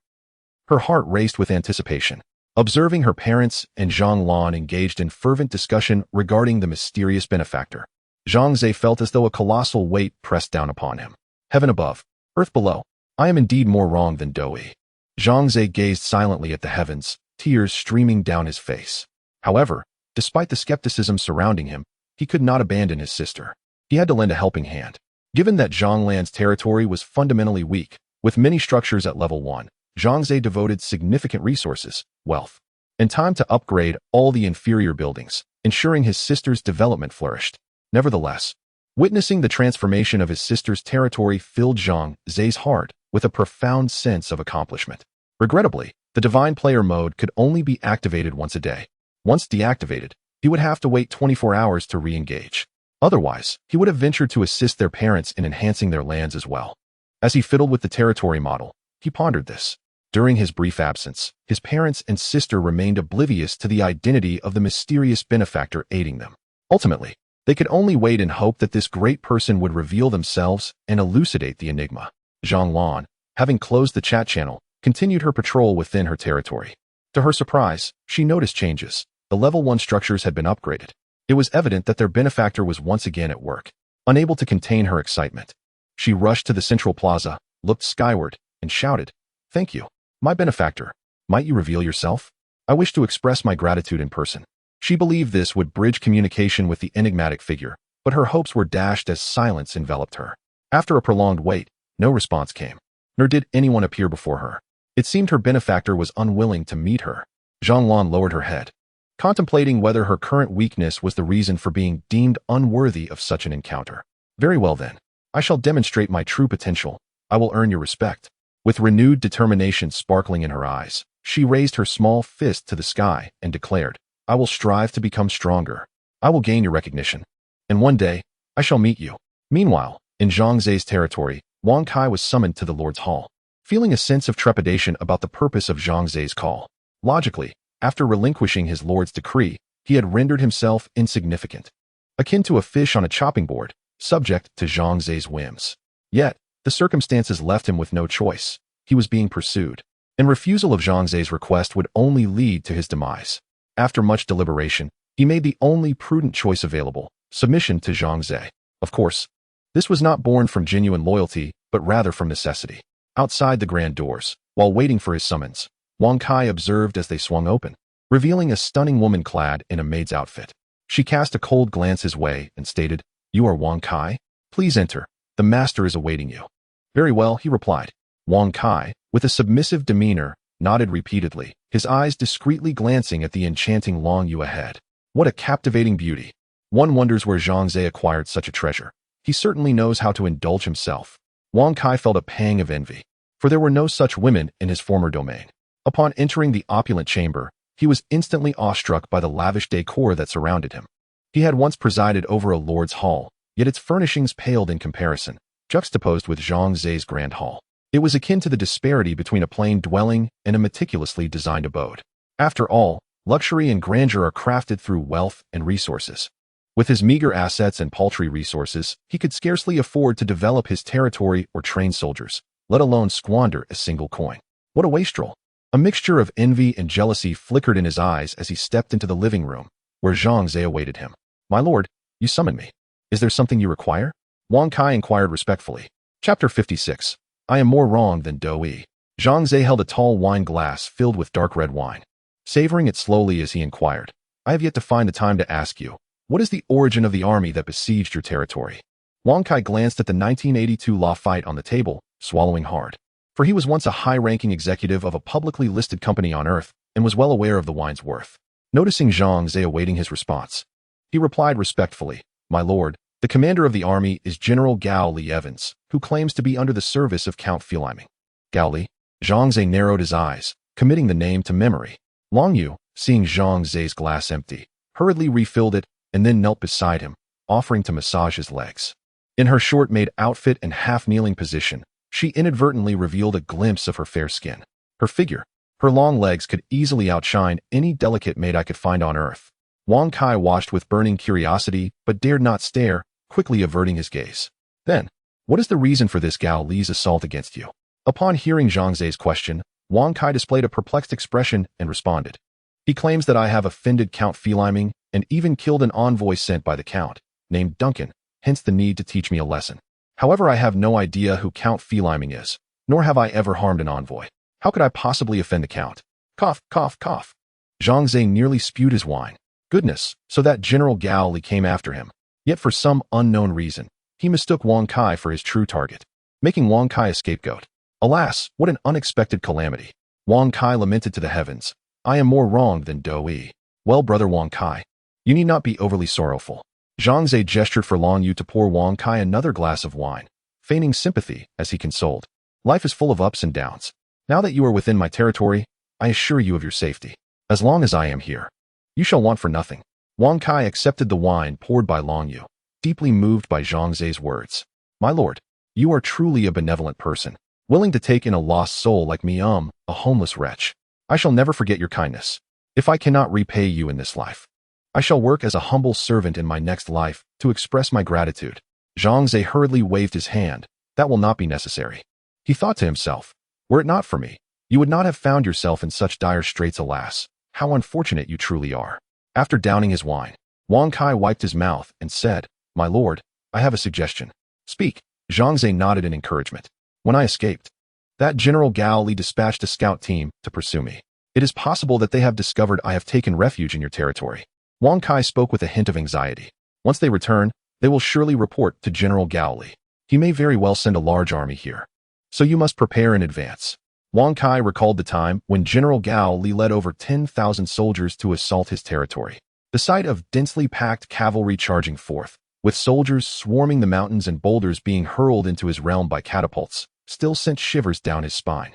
Her heart raced with anticipation. Observing her parents and Zhang Lan engaged in fervent discussion regarding the mysterious benefactor, Zhang Ze felt as though a colossal weight pressed down upon him. Heaven above, earth below, I am indeed more wrong than Doi. Zhang Ze gazed silently at the heavens, tears streaming down his face. However, despite the skepticism surrounding him, he could not abandon his sister. He had to lend a helping hand. Given that Zhanglan's territory was fundamentally weak, with many structures at level 1, Zhang Ze devoted significant resources, wealth, and time to upgrade all the inferior buildings, ensuring his sister's development flourished. Nevertheless, witnessing the transformation of his sister's territory filled Zhang Ze's heart with a profound sense of accomplishment. Regrettably, the divine player mode could only be activated once a day. Once deactivated, he would have to wait 24 hours to re-engage. Otherwise, he would have ventured to assist their parents in enhancing their lands as well. As he fiddled with the territory model, he pondered this. During his brief absence, his parents and sister remained oblivious to the identity of the mysterious benefactor aiding them. Ultimately, they could only wait and hope that this great person would reveal themselves and elucidate the enigma. Zhang Lan, having closed the chat channel, continued her patrol within her territory. To her surprise, she noticed changes. The level 1 structures had been upgraded. It was evident that their benefactor was once again at work. Unable to contain her excitement, she rushed to the central plaza, looked skyward, and shouted, "Thank you, my benefactor. Might you reveal yourself? I wish to express my gratitude in person." She believed this would bridge communication with the enigmatic figure, but her hopes were dashed as silence enveloped her. After a prolonged wait, no response came, nor did anyone appear before her. It seemed her benefactor was unwilling to meet her. Zhang Lan lowered her head, contemplating whether her current weakness was the reason for being deemed unworthy of such an encounter. Very well then, I shall demonstrate my true potential. I will earn your respect. With renewed determination sparkling in her eyes, she raised her small fist to the sky and declared, I will strive to become stronger. I will gain your recognition. And one day, I shall meet you. Meanwhile, in Zhang Ze's territory, Wang Kai was summoned to the Lord's Hall. Feeling a sense of trepidation about the purpose of Zhang Ze's call, logically, after relinquishing his lord's decree, he had rendered himself insignificant, akin to a fish on a chopping board, subject to Zhang Ze's whims. Yet, The circumstances left him with no choice. He was being pursued, and refusal of Zhang Ze's request would only lead to his demise. After much deliberation, he made the only prudent choice available, submission to Zhang Ze. Of course, this was not born from genuine loyalty, but rather from necessity. Outside the grand doors, while waiting for his summons, Wang Kai observed as they swung open, revealing a stunning woman clad in a maid's outfit. She cast a cold glance his way and stated, "You are Wang Kai? Please enter. The master is awaiting you." "Very well," he replied. Wang Kai, with a submissive demeanor, nodded repeatedly, his eyes discreetly glancing at the enchanting Long Yu ahead. What a captivating beauty. One wonders where Zhang Ze acquired such a treasure. He certainly knows how to indulge himself. Wang Kai felt a pang of envy, for there were no such women in his former domain. Upon entering the opulent chamber, he was instantly awestruck by the lavish decor that surrounded him. He had once presided over a lord's hall, yet its furnishings paled in comparison, juxtaposed with Zhang Ze's grand hall. It was akin to the disparity between a plain dwelling and a meticulously designed abode. After all, luxury and grandeur are crafted through wealth and resources. With his meager assets and paltry resources, he could scarcely afford to develop his territory or train soldiers, let alone squander a single coin. What a wastrel! A mixture of envy and jealousy flickered in his eyes as he stepped into the living room, where Zhang Ze awaited him. "My lord, you summoned me. Is there something you require?" Wang Kai inquired respectfully. Chapter 56. I am more wrong than Doi. Zhang Ze held a tall wine glass filled with dark red wine. Savoring it slowly as he inquired, "I have yet to find the time to ask you, what is the origin of the army that besieged your territory?" Wang Kai glanced at the 1982 law fight on the table, swallowing hard. For he was once a high-ranking executive of a publicly listed company on Earth and was well aware of the wine's worth. Noticing Zhang Ze awaiting his response, he replied respectfully, "My lord, the commander of the army is General Gao Li Evans, who claims to be under the service of Count Feliming." Gao Li? Zhang Ze narrowed his eyes, committing the name to memory. Long Yu, seeing Zhang Ze's glass empty, hurriedly refilled it and then knelt beside him, offering to massage his legs. In her short-made outfit and half-kneeling position, she inadvertently revealed a glimpse of her fair skin. Her figure, her long legs could easily outshine any delicate maid I could find on Earth. Wang Kai watched with burning curiosity but dared not stare, quickly averting his gaze. "Then, what is the reason for this Gao Li's assault against you?" Upon hearing Zhang Ze's question, Wang Kai displayed a perplexed expression and responded. "He claims that I have offended Count Feliming and even killed an envoy sent by the Count, named Duncan, hence the need to teach me a lesson. However, I have no idea who Count Feliming is, nor have I ever harmed an envoy. How could I possibly offend the Count?" Cough, cough, cough. Zhang Ze nearly spewed his wine. Goodness, so that General Gao Li came after him. Yet for some unknown reason, he mistook Wang Kai for his true target, making Wang Kai a scapegoat. Alas, what an unexpected calamity. Wang Kai lamented to the heavens, "I am more wrong than Doi." "Well, brother Wang Kai, you need not be overly sorrowful." Zhang Ze gestured for Long Yu to pour Wang Kai another glass of wine, feigning sympathy as he consoled. "Life is full of ups and downs. Now that you are within my territory, I assure you of your safety. As long as I am here, you shall want for nothing." Wang Kai accepted the wine poured by Long Yu, deeply moved by Zhang Ze's words. "My lord, you are truly a benevolent person, willing to take in a lost soul like me, a homeless wretch. I shall never forget your kindness. If I cannot repay you in this life, I shall work as a humble servant in my next life to express my gratitude." Zhang Ze hurriedly waved his hand. "That will not be necessary." He thought to himself, "Were it not for me, you would not have found yourself in such dire straits, alas. How unfortunate you truly are." After downing his wine, Wang Kai wiped his mouth and said, "My lord, I have a suggestion." "Speak." Zhang Ze nodded in encouragement. "When I escaped, that General Gao Li dispatched a scout team to pursue me. It is possible that they have discovered I have taken refuge in your territory." Wang Kai spoke with a hint of anxiety. "Once they return, they will surely report to General Gao Li. He may very well send a large army here. So you must prepare in advance." Wang Kai recalled the time when General Gao Li led over 10,000 soldiers to assault his territory. The sight of densely packed cavalry charging forth, with soldiers swarming the mountains and boulders being hurled into his realm by catapults, still sent shivers down his spine.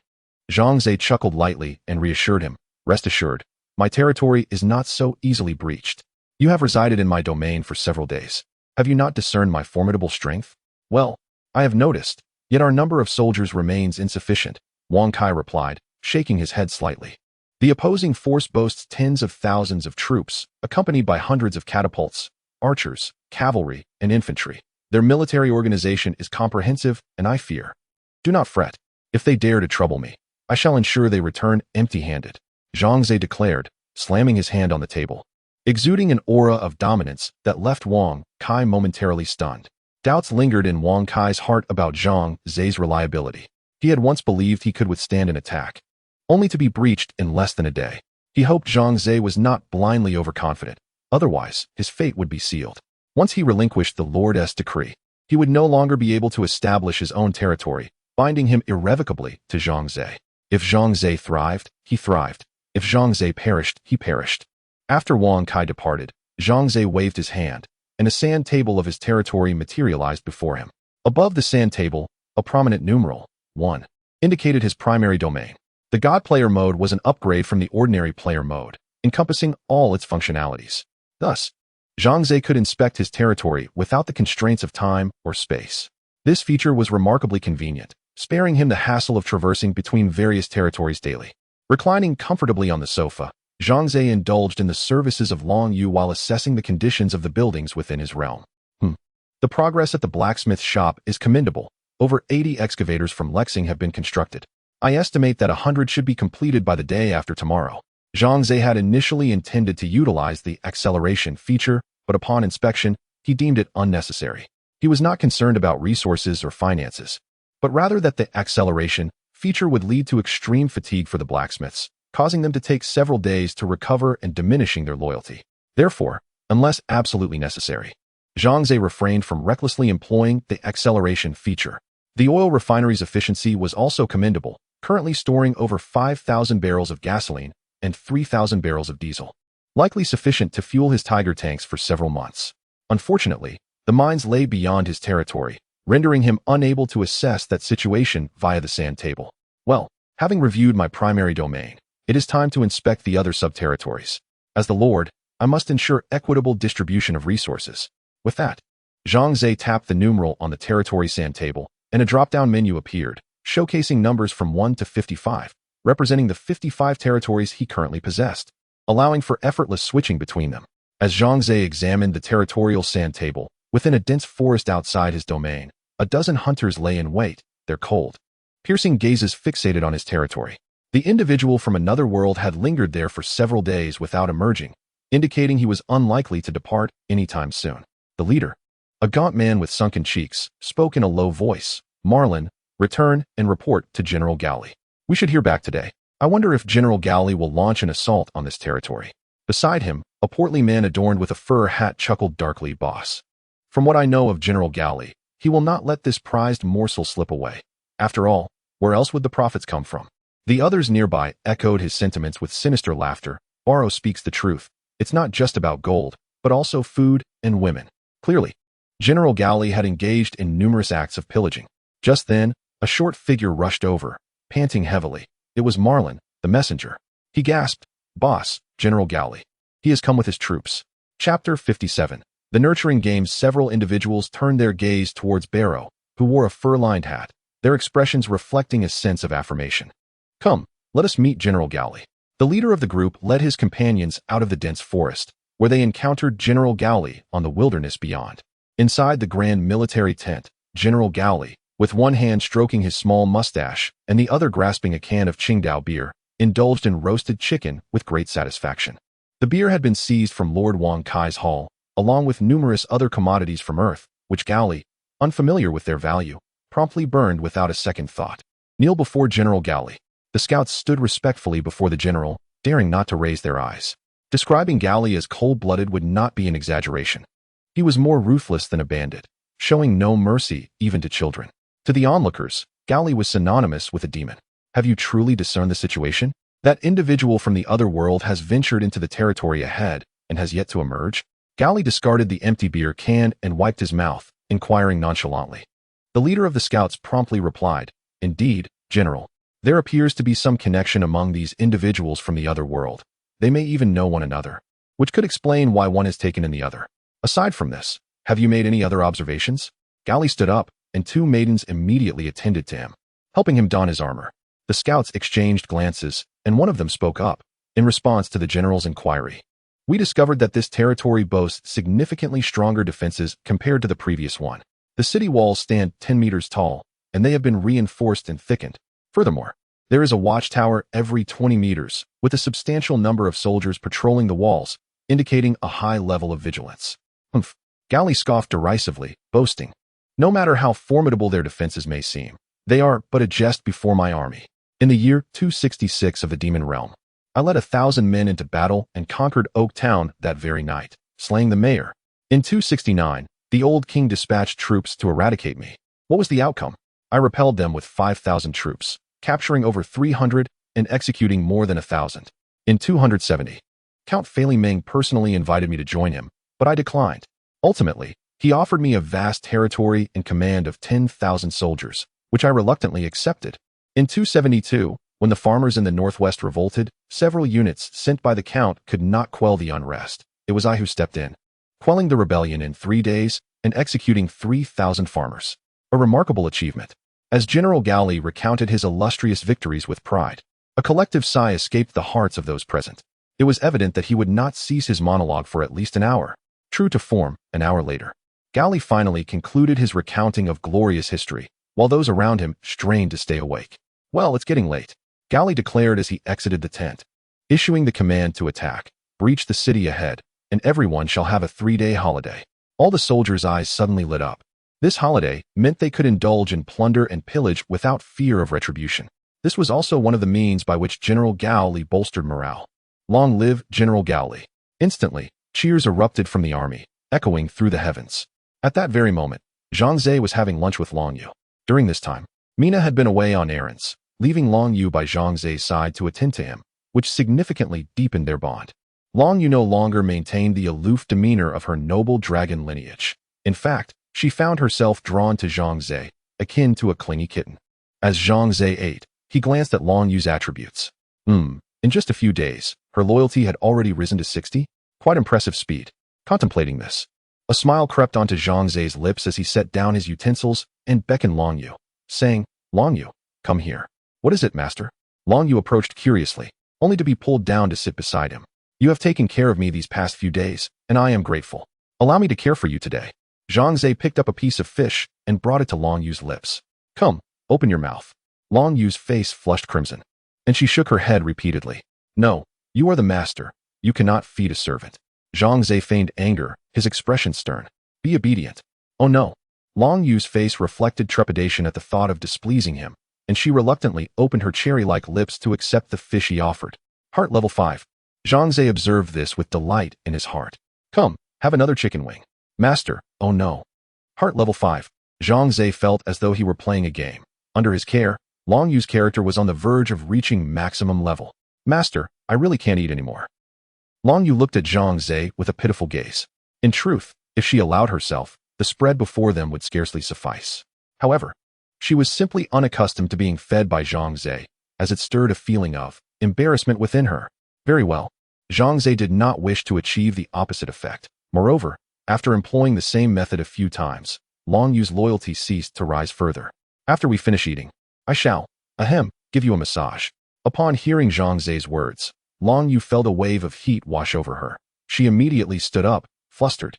Zhang Ze chuckled lightly and reassured him, "Rest assured, my territory is not so easily breached. You have resided in my domain for several days. Have you not discerned my formidable strength?" "Well, I have noticed, yet our number of soldiers remains insufficient," Wang Kai replied, shaking his head slightly. "The opposing force boasts tens of thousands of troops, accompanied by hundreds of catapults, archers, cavalry, and infantry. Their military organization is comprehensive, and I fear. Do not fret. If they dare to trouble me, I shall ensure they return empty-handed, Zhang Ze declared, slamming his hand on the table, exuding an aura of dominance that left Wang Kai momentarily stunned. Doubts lingered in Wang Kai's heart about Zhang Ze's reliability. He had once believed he could withstand an attack, only to be breached in less than a day. He hoped Zhang Ze was not blindly overconfident, otherwise his fate would be sealed. Once he relinquished the Lord's decree, he would no longer be able to establish his own territory, binding him irrevocably to Zhang Ze. If Zhang Ze thrived, he thrived. If Zhang Ze perished, he perished. After Wang Kai departed, Zhang Ze waved his hand, and a sand table of his territory materialized before him. Above the sand table, a prominent numeral, 1, indicated his primary domain. The God Player mode was an upgrade from the ordinary player mode, encompassing all its functionalities. Thus, Zhang Ze could inspect his territory without the constraints of time or space. This feature was remarkably convenient, sparing him the hassle of traversing between various territories daily. Reclining comfortably on the sofa, Zhang Ze indulged in the services of Long Yu while assessing the conditions of the buildings within his realm. The progress at the blacksmith shop is commendable. Over 80 excavators from Lexing have been constructed. I estimate that 100 should be completed by the day after tomorrow. Zhang Ze had initially intended to utilize the acceleration feature, but upon inspection, he deemed it unnecessary. He was not concerned about resources or finances, but rather that the acceleration feature would lead to extreme fatigue for the blacksmiths, causing them to take several days to recover and diminishing their loyalty. Therefore, unless absolutely necessary, Zhang Ze refrained from recklessly employing the acceleration feature. The oil refinery's efficiency was also commendable, currently storing over 5,000 barrels of gasoline and 3,000 barrels of diesel, likely sufficient to fuel his Tiger tanks for several months. Unfortunately, the mines lay beyond his territory, rendering him unable to assess that situation via the sand table. Well, having reviewed my primary domain, it is time to inspect the other sub-territories. As the Lord, I must ensure equitable distribution of resources. With that, Zhang Ze tapped the numeral on the territory sand table, and a drop-down menu appeared, showcasing numbers from 1 to 55, representing the 55 territories he currently possessed, allowing for effortless switching between them. As Zhang Ze examined the territorial sand table, within a dense forest outside his domain, a dozen hunters lay in wait, their cold, piercing gazes fixated on his territory. The individual from another world had lingered there for several days without emerging, indicating he was unlikely to depart anytime soon. The leader, a gaunt man with sunken cheeks, spoke in a low voice. Marlin, return and report to General Galley. We should hear back today. I wonder if General Galley will launch an assault on this territory. Beside him, a portly man adorned with a fur hat chuckled darkly. Boss, from what I know of General Galley, he will not let this prized morsel slip away. After all, where else would the profits come from? The others nearby echoed his sentiments with sinister laughter. Baro speaks the truth. It's not just about gold, but also food and women. Clearly, General Galley had engaged in numerous acts of pillaging. Just then, a short figure rushed over, panting heavily. It was Marlin, the messenger. He gasped, Boss, General Galley. He has come with his troops. Chapter 57. The nurturing games. Several individuals turned their gaze towards Barrow, who wore a fur-lined hat, their expressions reflecting a sense of affirmation. Come, let us meet General Galley. The leader of the group led his companions out of the dense forest, where they encountered General Galley on the wilderness beyond. Inside the grand military tent, General Galley, with one hand stroking his small mustache and the other grasping a can of Qingdao beer, indulged in roasted chicken with great satisfaction. The beer had been seized from Lord Wang Kai's hall, along with numerous other commodities from Earth, which Galley, unfamiliar with their value, promptly burned without a second thought. Kneel before General Galley. The scouts stood respectfully before the general, daring not to raise their eyes. Describing Galley as cold-blooded would not be an exaggeration. He was more ruthless than a bandit, showing no mercy even to children. To the onlookers, Galley was synonymous with a demon. Have you truly discerned the situation? That individual from the other world has ventured into the territory ahead and has yet to emerge? Galley discarded the empty beer can and wiped his mouth, inquiring nonchalantly. The leader of the scouts promptly replied, Indeed, General. There appears to be some connection among these individuals from the other world. They may even know one another, which could explain why one is taken in the other. Aside from this, have you made any other observations? Galley stood up, and two maidens immediately attended to him, helping him don his armor. The scouts exchanged glances, and one of them spoke up, in response to the general's inquiry. We discovered that this territory boasts significantly stronger defenses compared to the previous one. The city walls stand 10 meters tall, and they have been reinforced and thickened. Furthermore, there is a watchtower every 20 meters, with a substantial number of soldiers patrolling the walls, indicating a high level of vigilance. Humph. Galley scoffed derisively, boasting, "No matter how formidable their defenses may seem, they are but a jest before my army. In the year 266 of the Demon Realm, I led 1,000 men into battle and conquered Oak Town that very night, slaying the mayor. In 269, the old king dispatched troops to eradicate me. What was the outcome? I repelled them with 5,000 troops, capturing over 300 and executing more than 1,000. In 270, Count Fei Ming personally invited me to join him, but I declined. Ultimately, he offered me a vast territory in command of 10,000 soldiers, which I reluctantly accepted. In 272, when the farmers in the northwest revolted, several units sent by the Count could not quell the unrest. It was I who stepped in, quelling the rebellion in 3 days and executing 3,000 farmers. A remarkable achievement. As General Gowley recounted his illustrious victories with pride, a collective sigh escaped the hearts of those present. It was evident that he would not cease his monologue for at least an hour. True to form, an hour later, Gowley finally concluded his recounting of glorious history, while those around him strained to stay awake. "Well, it's getting late," Gowley declared as he exited the tent, issuing the command to attack, breach the city ahead, and everyone shall have a 3-day holiday. All the soldiers' eyes suddenly lit up. This holiday meant they could indulge in plunder and pillage without fear of retribution. This was also one of the means by which General Gowley bolstered morale. Long live General Gowley. Instantly, cheers erupted from the army, echoing through the heavens. At that very moment, Zhang Ze was having lunch with Long Yu. During this time, Mina had been away on errands, leaving Long Yu by Zhang Ze's side to attend to him, which significantly deepened their bond. Long Yu no longer maintained the aloof demeanor of her noble dragon lineage. In fact, she found herself drawn to Zhang Ze, akin to a clingy kitten. As Zhang Ze ate, he glanced at Long Yu's attributes. In just a few days, her loyalty had already risen to 60? Quite impressive speed. Contemplating this, a smile crept onto Zhang Ze's lips as he set down his utensils and beckoned Long Yu, saying, "Long Yu, come here." "What is it, master?" Long Yu approached curiously, only to be pulled down to sit beside him. "You have taken care of me these past few days, and I am grateful. Allow me to care for you today." Zhang Ze picked up a piece of fish and brought it to Long Yu's lips. "Come, open your mouth." Long Yu's face flushed crimson, and she shook her head repeatedly. "No, you are the master. You cannot feed a servant." Zhang Ze feigned anger, his expression stern. "Be obedient." "Oh no." Long Yu's face reflected trepidation at the thought of displeasing him, and she reluctantly opened her cherry-like lips to accept the fish he offered. Heart level 5. Zhang Ze observed this with delight in his heart. "Come, have another chicken wing." "Master, oh no." Heart level 5. Zhang Ze felt as though he were playing a game. Under his care, Long Yu's character was on the verge of reaching maximum level. "Master, I really can't eat anymore." Long Yu looked at Zhang Ze with a pitiful gaze. In truth, if she allowed herself, the spread before them would scarcely suffice. However, she was simply unaccustomed to being fed by Zhang Ze, as it stirred a feeling of embarrassment within her. Very well. Zhang Ze did not wish to achieve the opposite effect. Moreover, after employing the same method a few times, Long Yu's loyalty ceased to rise further. "After we finish eating, I shall, give you a massage." Upon hearing Zhang Ze's words, Long Yu felt a wave of heat wash over her. She immediately stood up, flustered.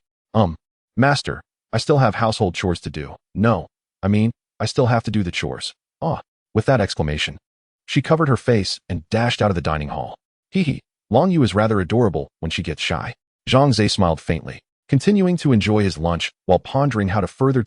Master, I still have household chores to do." "No, I still have to do the chores." "Ah." With that exclamation, she covered her face and dashed out of the dining hall. "Hee. Long Yu is rather adorable when she gets shy." Zhang Ze smiled faintly, continuing to enjoy his lunch while pondering how to further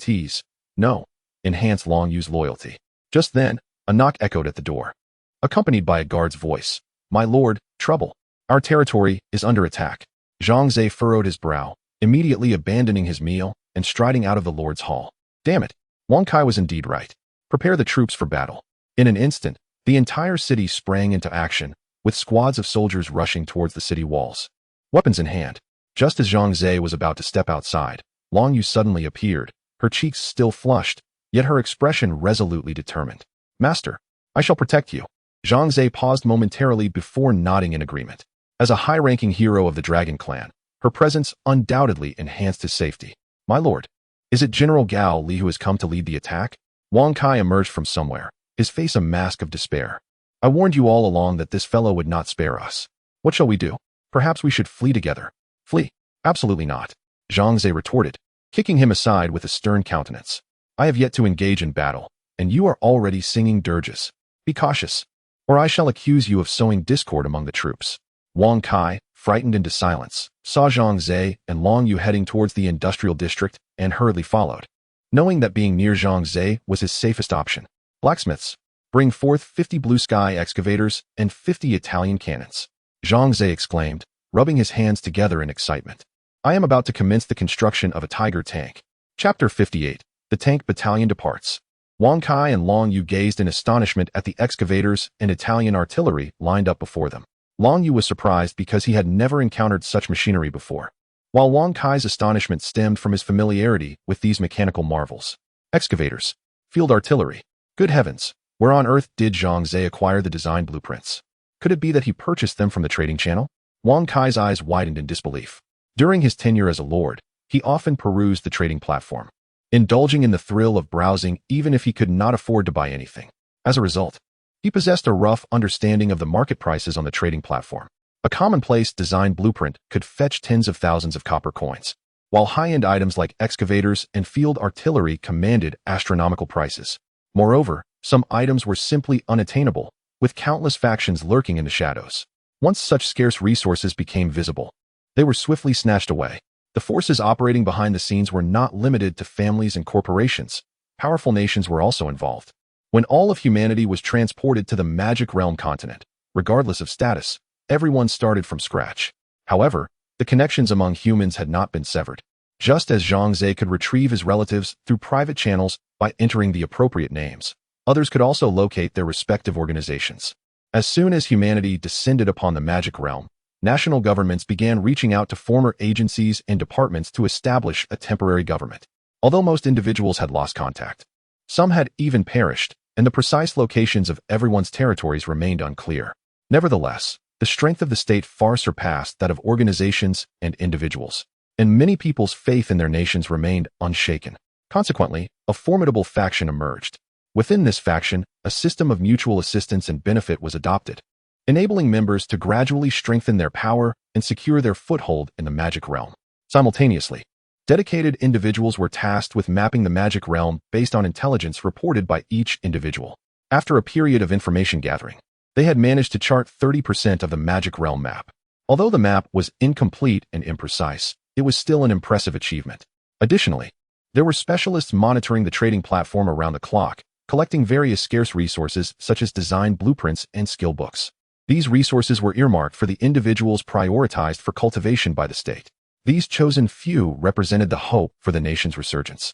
enhance Long Yu's loyalty. Just then, a knock echoed at the door, accompanied by a guard's voice. "My lord, trouble. Our territory is under attack." Zhang Ze furrowed his brow, immediately abandoning his meal and striding out of the lord's hall. Damn it, Wang Kai was indeed right. Prepare the troops for battle. In an instant, the entire city sprang into action, with squads of soldiers rushing towards the city walls, weapons in hand. Just as Zhang Ze was about to step outside, Long Yu suddenly appeared, her cheeks still flushed, yet her expression resolutely determined. "Master, I shall protect you." Zhang Ze paused momentarily before nodding in agreement. As a high-ranking hero of the Dragon Clan, her presence undoubtedly enhanced his safety. "My lord, is it General Gao Li who has come to lead the attack?" Wang Kai emerged from somewhere, his face a mask of despair. "I warned you all along that this fellow would not spare us. What shall we do? Perhaps we should flee together." "Flee? Absolutely not," Zhang Ze retorted. kicking him aside with a stern countenance. I have yet to engage in battle, and you are already singing dirges. Be cautious, or I shall accuse you of sowing discord among the troops. Wang Kai, frightened into silence, saw Zhang Ze and Long Yu heading towards the industrial district and hurriedly followed, knowing that being near Zhang Ze was his safest option. Blacksmiths, bring forth 50 blue sky excavators and 50 Italian cannons. Zhang Ze exclaimed, rubbing his hands together in excitement. I am about to commence the construction of a tiger tank. Chapter 58. The tank battalion departs. Wang Kai and Long Yu gazed in astonishment at the excavators and Italian artillery lined up before them. Long Yu was surprised because he had never encountered such machinery before, while Wang Kai's astonishment stemmed from his familiarity with these mechanical marvels. Excavators. Field artillery. Good heavens, where on earth did Zhang Ze acquire the design blueprints? Could it be that he purchased them from the trading channel? Wang Kai's eyes widened in disbelief. During his tenure as a lord, he often perused the trading platform, indulging in the thrill of browsing even if he could not afford to buy anything. As a result, he possessed a rough understanding of the market prices on the trading platform. A commonplace design blueprint could fetch tens of thousands of copper coins, while high-end items like excavators and field artillery commanded astronomical prices. Moreover, some items were simply unattainable, with countless factions lurking in the shadows. Once such scarce resources became visible, they were swiftly snatched away. The forces operating behind the scenes were not limited to families and corporations. Powerful nations were also involved. When all of humanity was transported to the Magic Realm continent, regardless of status, everyone started from scratch. However, the connections among humans had not been severed. Just as Zhang Ze could retrieve his relatives through private channels by entering the appropriate names, others could also locate their respective organizations. As soon as humanity descended upon the Magic Realm, national governments began reaching out to former agencies and departments to establish a temporary government. Although most individuals had lost contact, some had even perished, and the precise locations of everyone's territories remained unclear. Nevertheless, the strength of the state far surpassed that of organizations and individuals, and many people's faith in their nations remained unshaken. Consequently, a formidable faction emerged. Within this faction, a system of mutual assistance and benefit was adopted, enabling members to gradually strengthen their power and secure their foothold in the Magic Realm. Simultaneously, dedicated individuals were tasked with mapping the Magic Realm based on intelligence reported by each individual. After a period of information gathering, they had managed to chart 30% of the Magic Realm map. Although the map was incomplete and imprecise, it was still an impressive achievement. Additionally, there were specialists monitoring the trading platform around the clock, collecting various scarce resources such as design blueprints and skill books. These resources were earmarked for the individuals prioritized for cultivation by the state. These chosen few represented the hope for the nation's resurgence,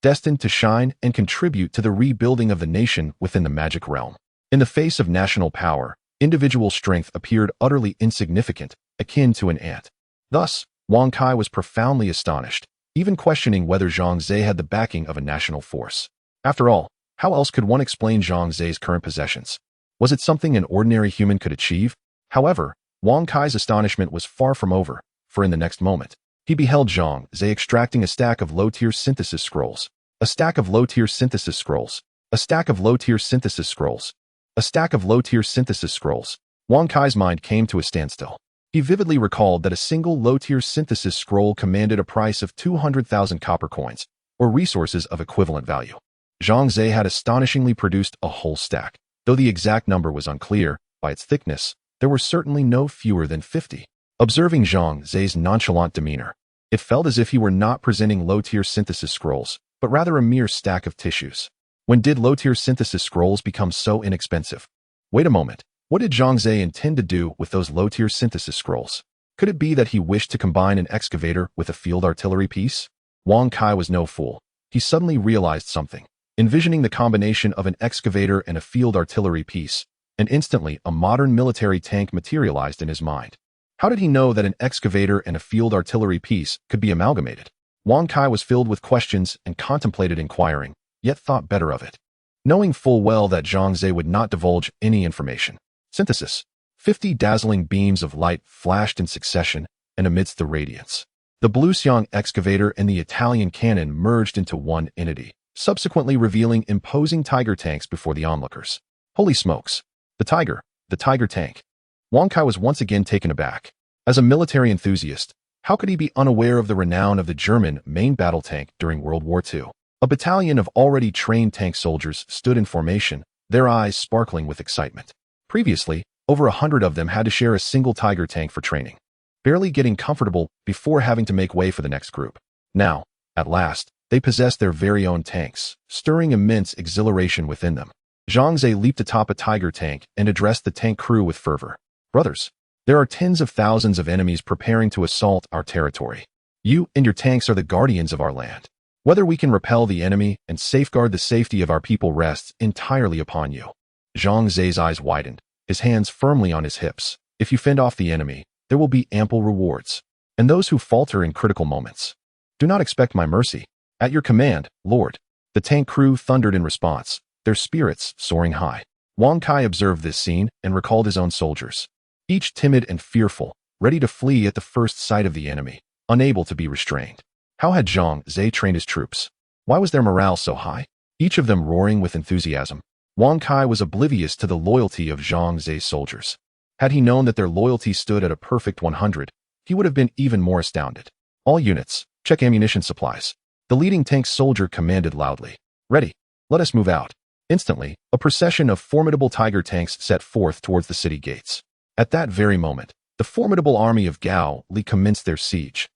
destined to shine and contribute to the rebuilding of the nation within the Magic Realm. In the face of national power, individual strength appeared utterly insignificant, akin to an ant. Thus, Wang Kai was profoundly astonished, even questioning whether Zhang Ze had the backing of a national force. After all, how else could one explain Zhang Ze's current possessions? Was it something an ordinary human could achieve? However, Wang Kai's astonishment was far from over, for in the next moment, he beheld Zhang Ze extracting a stack of low-tier synthesis scrolls. A stack of low-tier synthesis scrolls. A stack of low-tier synthesis scrolls. A stack of low-tier synthesis scrolls. Wang Kai's mind came to a standstill. He vividly recalled that a single low-tier synthesis scroll commanded a price of 200,000 copper coins, or resources of equivalent value. Zhang Ze had astonishingly produced a whole stack. Though the exact number was unclear, by its thickness, there were certainly no fewer than 50. Observing Zhang Ze's nonchalant demeanor, it felt as if he were not presenting low-tier synthesis scrolls, but rather a mere stack of tissues. When did low-tier synthesis scrolls become so inexpensive? Wait a moment, what did Zhang Ze intend to do with those low-tier synthesis scrolls? Could it be that he wished to combine an excavator with a field artillery piece? Wang Kai was no fool. He suddenly realized something. Envisioning the combination of an excavator and a field artillery piece, and instantly a modern military tank materialized in his mind. How did he know that an excavator and a field artillery piece could be amalgamated? Wang Kai was filled with questions and contemplated inquiring, yet thought better of it, knowing full well that Zhang Ze would not divulge any information. Synthesis. 50 dazzling beams of light flashed in succession, and amidst the radiance, the Blue Xiang excavator and the Italian cannon merged into one entity, subsequently revealing imposing tiger tanks before the onlookers. Holy smokes! The tiger tank. Wang Kai was once again taken aback. As a military enthusiast, How could he be unaware of the renown of the German main battle tank during World War II? A battalion of already trained tank soldiers stood in formation, their eyes sparkling with excitement. Previously, over 100 of them had to share a single Tiger tank for training, barely getting comfortable before having to make way for the next group. Now, at last, they possessed their very own tanks, stirring immense exhilaration within them. Zhang Ze leaped atop a Tiger tank and addressed the tank crew with fervor. Brothers, there are tens of thousands of enemies preparing to assault our territory. You and your tanks are the guardians of our land. Whether we can repel the enemy and safeguard the safety of our people rests entirely upon you. Zhang Ze's eyes widened, his hands firmly on his hips. If you fend off the enemy, there will be ample rewards. And those who falter in critical moments, do not expect my mercy. At your command, Lord. The tank crew thundered in response, their spirits soaring high. Wang Kai observed this scene and recalled his own soldiers, each timid and fearful, ready to flee at the first sight of the enemy, unable to be restrained. How had Zhang Ze trained his troops? Why was their morale so high? Each of them roaring with enthusiasm. Wang Kai was oblivious to the loyalty of Zhang Ze's soldiers. Had he known that their loyalty stood at a perfect 100, he would have been even more astounded. All units, check ammunition supplies. The leading tank soldier commanded loudly. Ready. Let us move out. Instantly, a procession of formidable Tiger tanks set forth towards the city gates. At that very moment, the formidable army of Gao Li commenced their siege.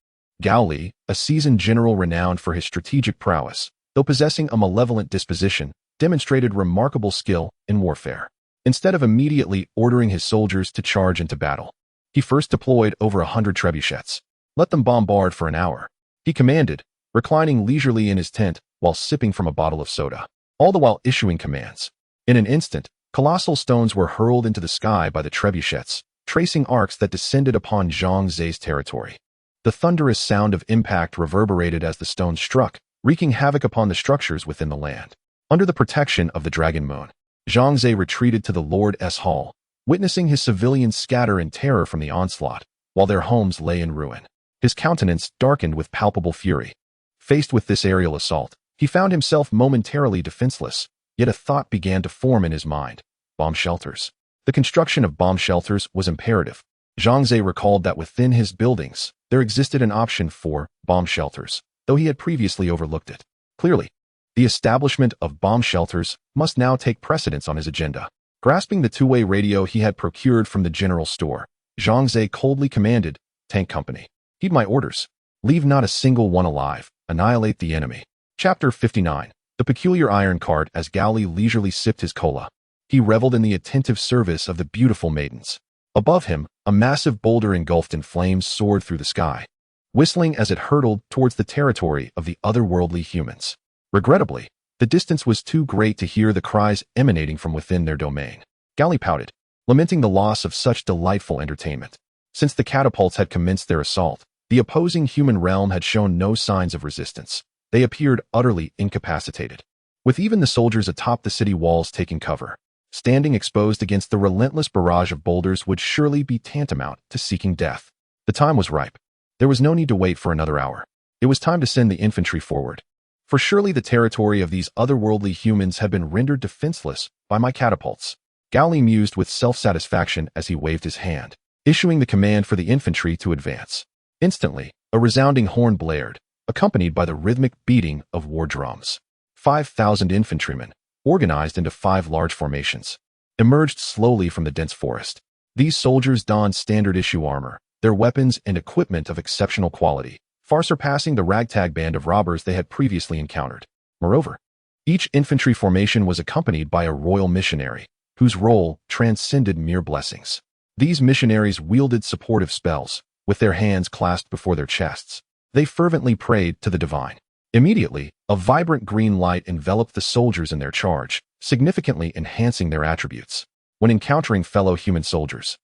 Gao Li, a seasoned general renowned for his strategic prowess, though possessing a malevolent disposition, demonstrated remarkable skill in warfare. Instead of immediately ordering his soldiers to charge into battle, he first deployed over 100 trebuchets. Let them bombard for an hour, he commanded, reclining leisurely in his tent while sipping from a bottle of soda, all the while issuing commands. In an instant, colossal stones were hurled into the sky by the trebuchets, tracing arcs that descended upon Zhang Ze's territory. The thunderous sound of impact reverberated as the stones struck, wreaking havoc upon the structures within the land. Under the protection of the Dragon Moon, Zhang Ze retreated to the Lord's Hall, witnessing his civilians scatter in terror from the onslaught, while their homes lay in ruin. His countenance darkened with palpable fury. Faced with this aerial assault, he found himself momentarily defenseless, yet a thought began to form in his mind. Bomb shelters. The construction of bomb shelters was imperative. Zhang Ze recalled that within his buildings, there existed an option for bomb shelters, though he had previously overlooked it. Clearly, the establishment of bomb shelters must now take precedence on his agenda. Grasping the two-way radio he had procured from the general store, Zhang Ze coldly commanded, Tank Company, heed my orders. Leave not a single one alive. Annihilate the enemy. Chapter 59. The peculiar iron cart. As Gao Li leisurely sipped his cola, he reveled in the attentive service of the beautiful maidens. Above him, a massive boulder engulfed in flames soared through the sky, whistling as it hurtled towards the territory of the otherworldly humans. Regrettably, the distance was too great to hear the cries emanating from within their domain. Gao Li pouted, lamenting the loss of such delightful entertainment. Since the catapults had commenced their assault, the opposing human realm had shown no signs of resistance. They appeared utterly incapacitated, with even the soldiers atop the city walls taking cover. Standing exposed against the relentless barrage of boulders would surely be tantamount to seeking death. The time was ripe. There was no need to wait for another hour. It was time to send the infantry forward. For surely the territory of these otherworldly humans had been rendered defenseless by my catapults. Gao Li mused with self-satisfaction as he waved his hand, issuing the command for the infantry to advance. Instantly, a resounding horn blared, accompanied by the rhythmic beating of war drums. 5,000 infantrymen, organized into 5 large formations, emerged slowly from the dense forest. These soldiers donned standard-issue armor, their weapons and equipment of exceptional quality, far surpassing the ragtag band of robbers they had previously encountered. Moreover, each infantry formation was accompanied by a royal missionary, whose role transcended mere blessings. These missionaries wielded supportive spells, with their hands clasped before their chests. They fervently prayed to the divine. Immediately, a vibrant green light enveloped the soldiers in their charge, significantly enhancing their attributes. When encountering fellow human soldiers,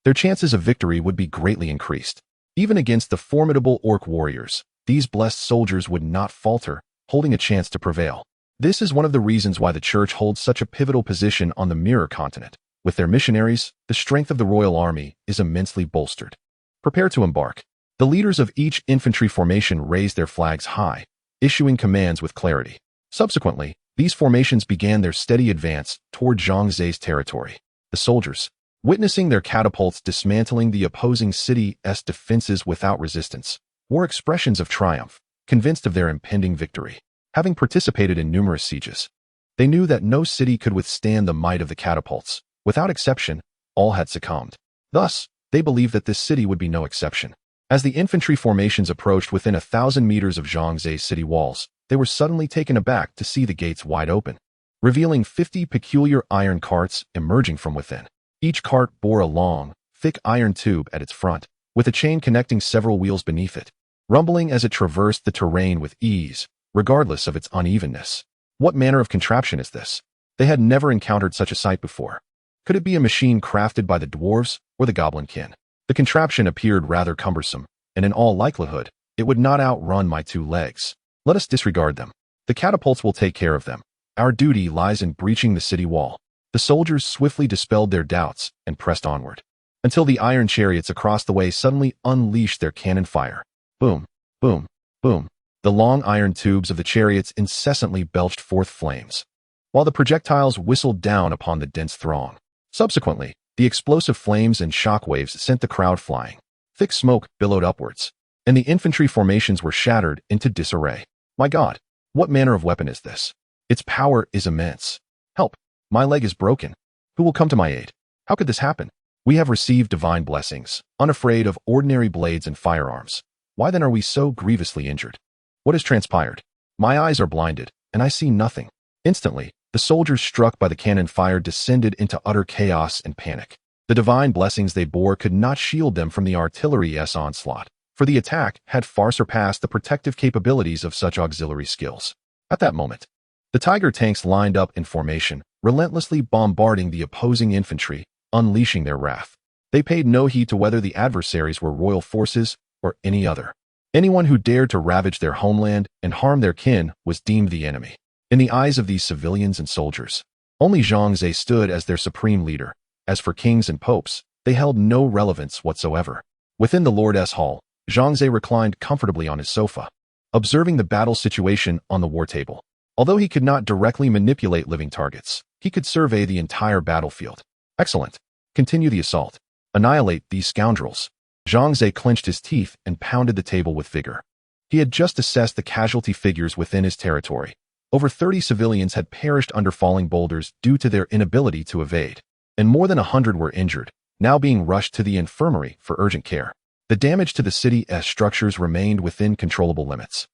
their chances of victory would be greatly increased. Even against the formidable orc warriors, these blessed soldiers would not falter, holding a chance to prevail. This is one of the reasons why the Church holds such a pivotal position on the Mirror continent. With their missionaries, the strength of the royal army is immensely bolstered. Prepare to embark. The leaders of each infantry formation raised their flags high, issuing commands with clarity. Subsequently, these formations began their steady advance toward Zhang Ze's territory. The soldiers, witnessing their catapults dismantling the opposing city's defenses without resistance, wore expressions of triumph, convinced of their impending victory. Having participated in numerous sieges, they knew that no city could withstand the might of the catapults. Without exception, all had succumbed. Thus, they believed that this city would be no exception. As the infantry formations approached within 1,000 meters of Zhang Ze's city walls, they were suddenly taken aback to see the gates wide open, revealing 50 peculiar iron carts emerging from within. Each cart bore a long, thick iron tube at its front, with a chain connecting several wheels beneath it, rumbling as it traversed the terrain with ease, regardless of its unevenness. What manner of contraption is this? They had never encountered such a sight before. Could it be a machine crafted by the dwarves or the goblinkin? The contraption appeared rather cumbersome, and in all likelihood, it would not outrun my 2 legs. Let us disregard them. The catapults will take care of them. Our duty lies in breaching the city wall. The soldiers swiftly dispelled their doubts and pressed onward, until the iron chariots across the way suddenly unleashed their cannon fire. Boom, boom, boom. The long iron tubes of the chariots incessantly belched forth flames, while the projectiles whistled down upon the dense throng. Subsequently, the explosive flames and shockwaves sent the crowd flying. Thick smoke billowed upwards, and the infantry formations were shattered into disarray. My God, what manner of weapon is this? Its power is immense. Help! My leg is broken. Who will come to my aid? How could this happen? We have received divine blessings, unafraid of ordinary blades and firearms. Why then are we so grievously injured? What has transpired? My eyes are blinded, and I see nothing. Instantly, the soldiers struck by the cannon fire descended into utter chaos and panic. The divine blessings they bore could not shield them from the artillery's onslaught, for the attack had far surpassed the protective capabilities of such auxiliary skills. At that moment, the Tiger tanks lined up in formation, relentlessly bombarding the opposing infantry, unleashing their wrath. They paid no heed to whether the adversaries were royal forces or any other. Anyone who dared to ravage their homeland and harm their kin was deemed the enemy. In the eyes of these civilians and soldiers, only Zhang Ze stood as their supreme leader. As for kings and popes, they held no relevance whatsoever. Within the Lord's hall, Zhang Ze reclined comfortably on his sofa, observing the battle situation on the war table. Although he could not directly manipulate living targets, he could survey the entire battlefield. Excellent. Continue the assault. Annihilate these scoundrels. Zhang Ze clenched his teeth and pounded the table with vigor. He had just assessed the casualty figures within his territory. Over 30 civilians had perished under falling boulders due to their inability to evade, and more than 100 were injured, now being rushed to the infirmary for urgent care. The damage to the city's structures remained within controllable limits.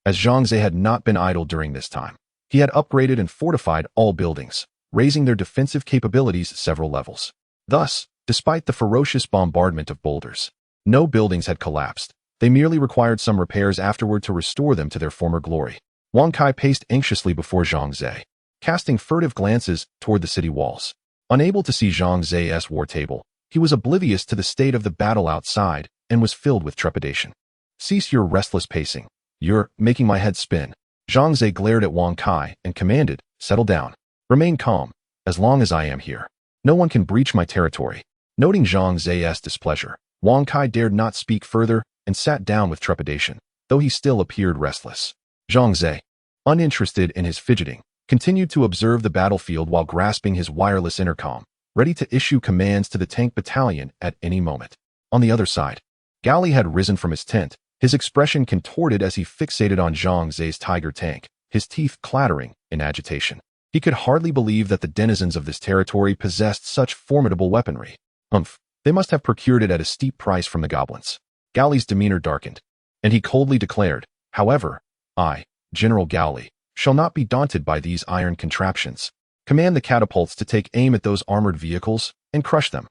As Zhang Ze had not been idle during this time, he had upgraded and fortified all buildings, raising their defensive capabilities several levels. Thus, despite the ferocious bombardment of boulders, no buildings had collapsed. They merely required some repairs afterward to restore them to their former glory. Wang Kai paced anxiously before Zhang Ze, casting furtive glances toward the city walls. Unable to see Zhang Ze's war table, he was oblivious to the state of the battle outside and was filled with trepidation. Cease your restless pacing. You're making my head spin. Zhang Ze glared at Wang Kai and commanded, settle down. Remain calm. As long as I am here, no one can breach my territory. Noting Zhang Ze's displeasure, Wang Kai dared not speak further and sat down with trepidation, though he still appeared restless. Zhang Ze, uninterested in his fidgeting, continued to observe the battlefield while grasping his wireless intercom, ready to issue commands to the tank battalion at any moment. On the other side, Gao Li had risen from his tent, his expression contorted as he fixated on Zhang Ze's Tiger tank, his teeth clattering in agitation. He could hardly believe that the denizens of this territory possessed such formidable weaponry. They must have procured it at a steep price from the goblins. Gao Li's demeanor darkened, and he coldly declared, however, I, General Gao Li, shall not be daunted by these iron contraptions. Command the catapults to take aim at those armored vehicles and crush them.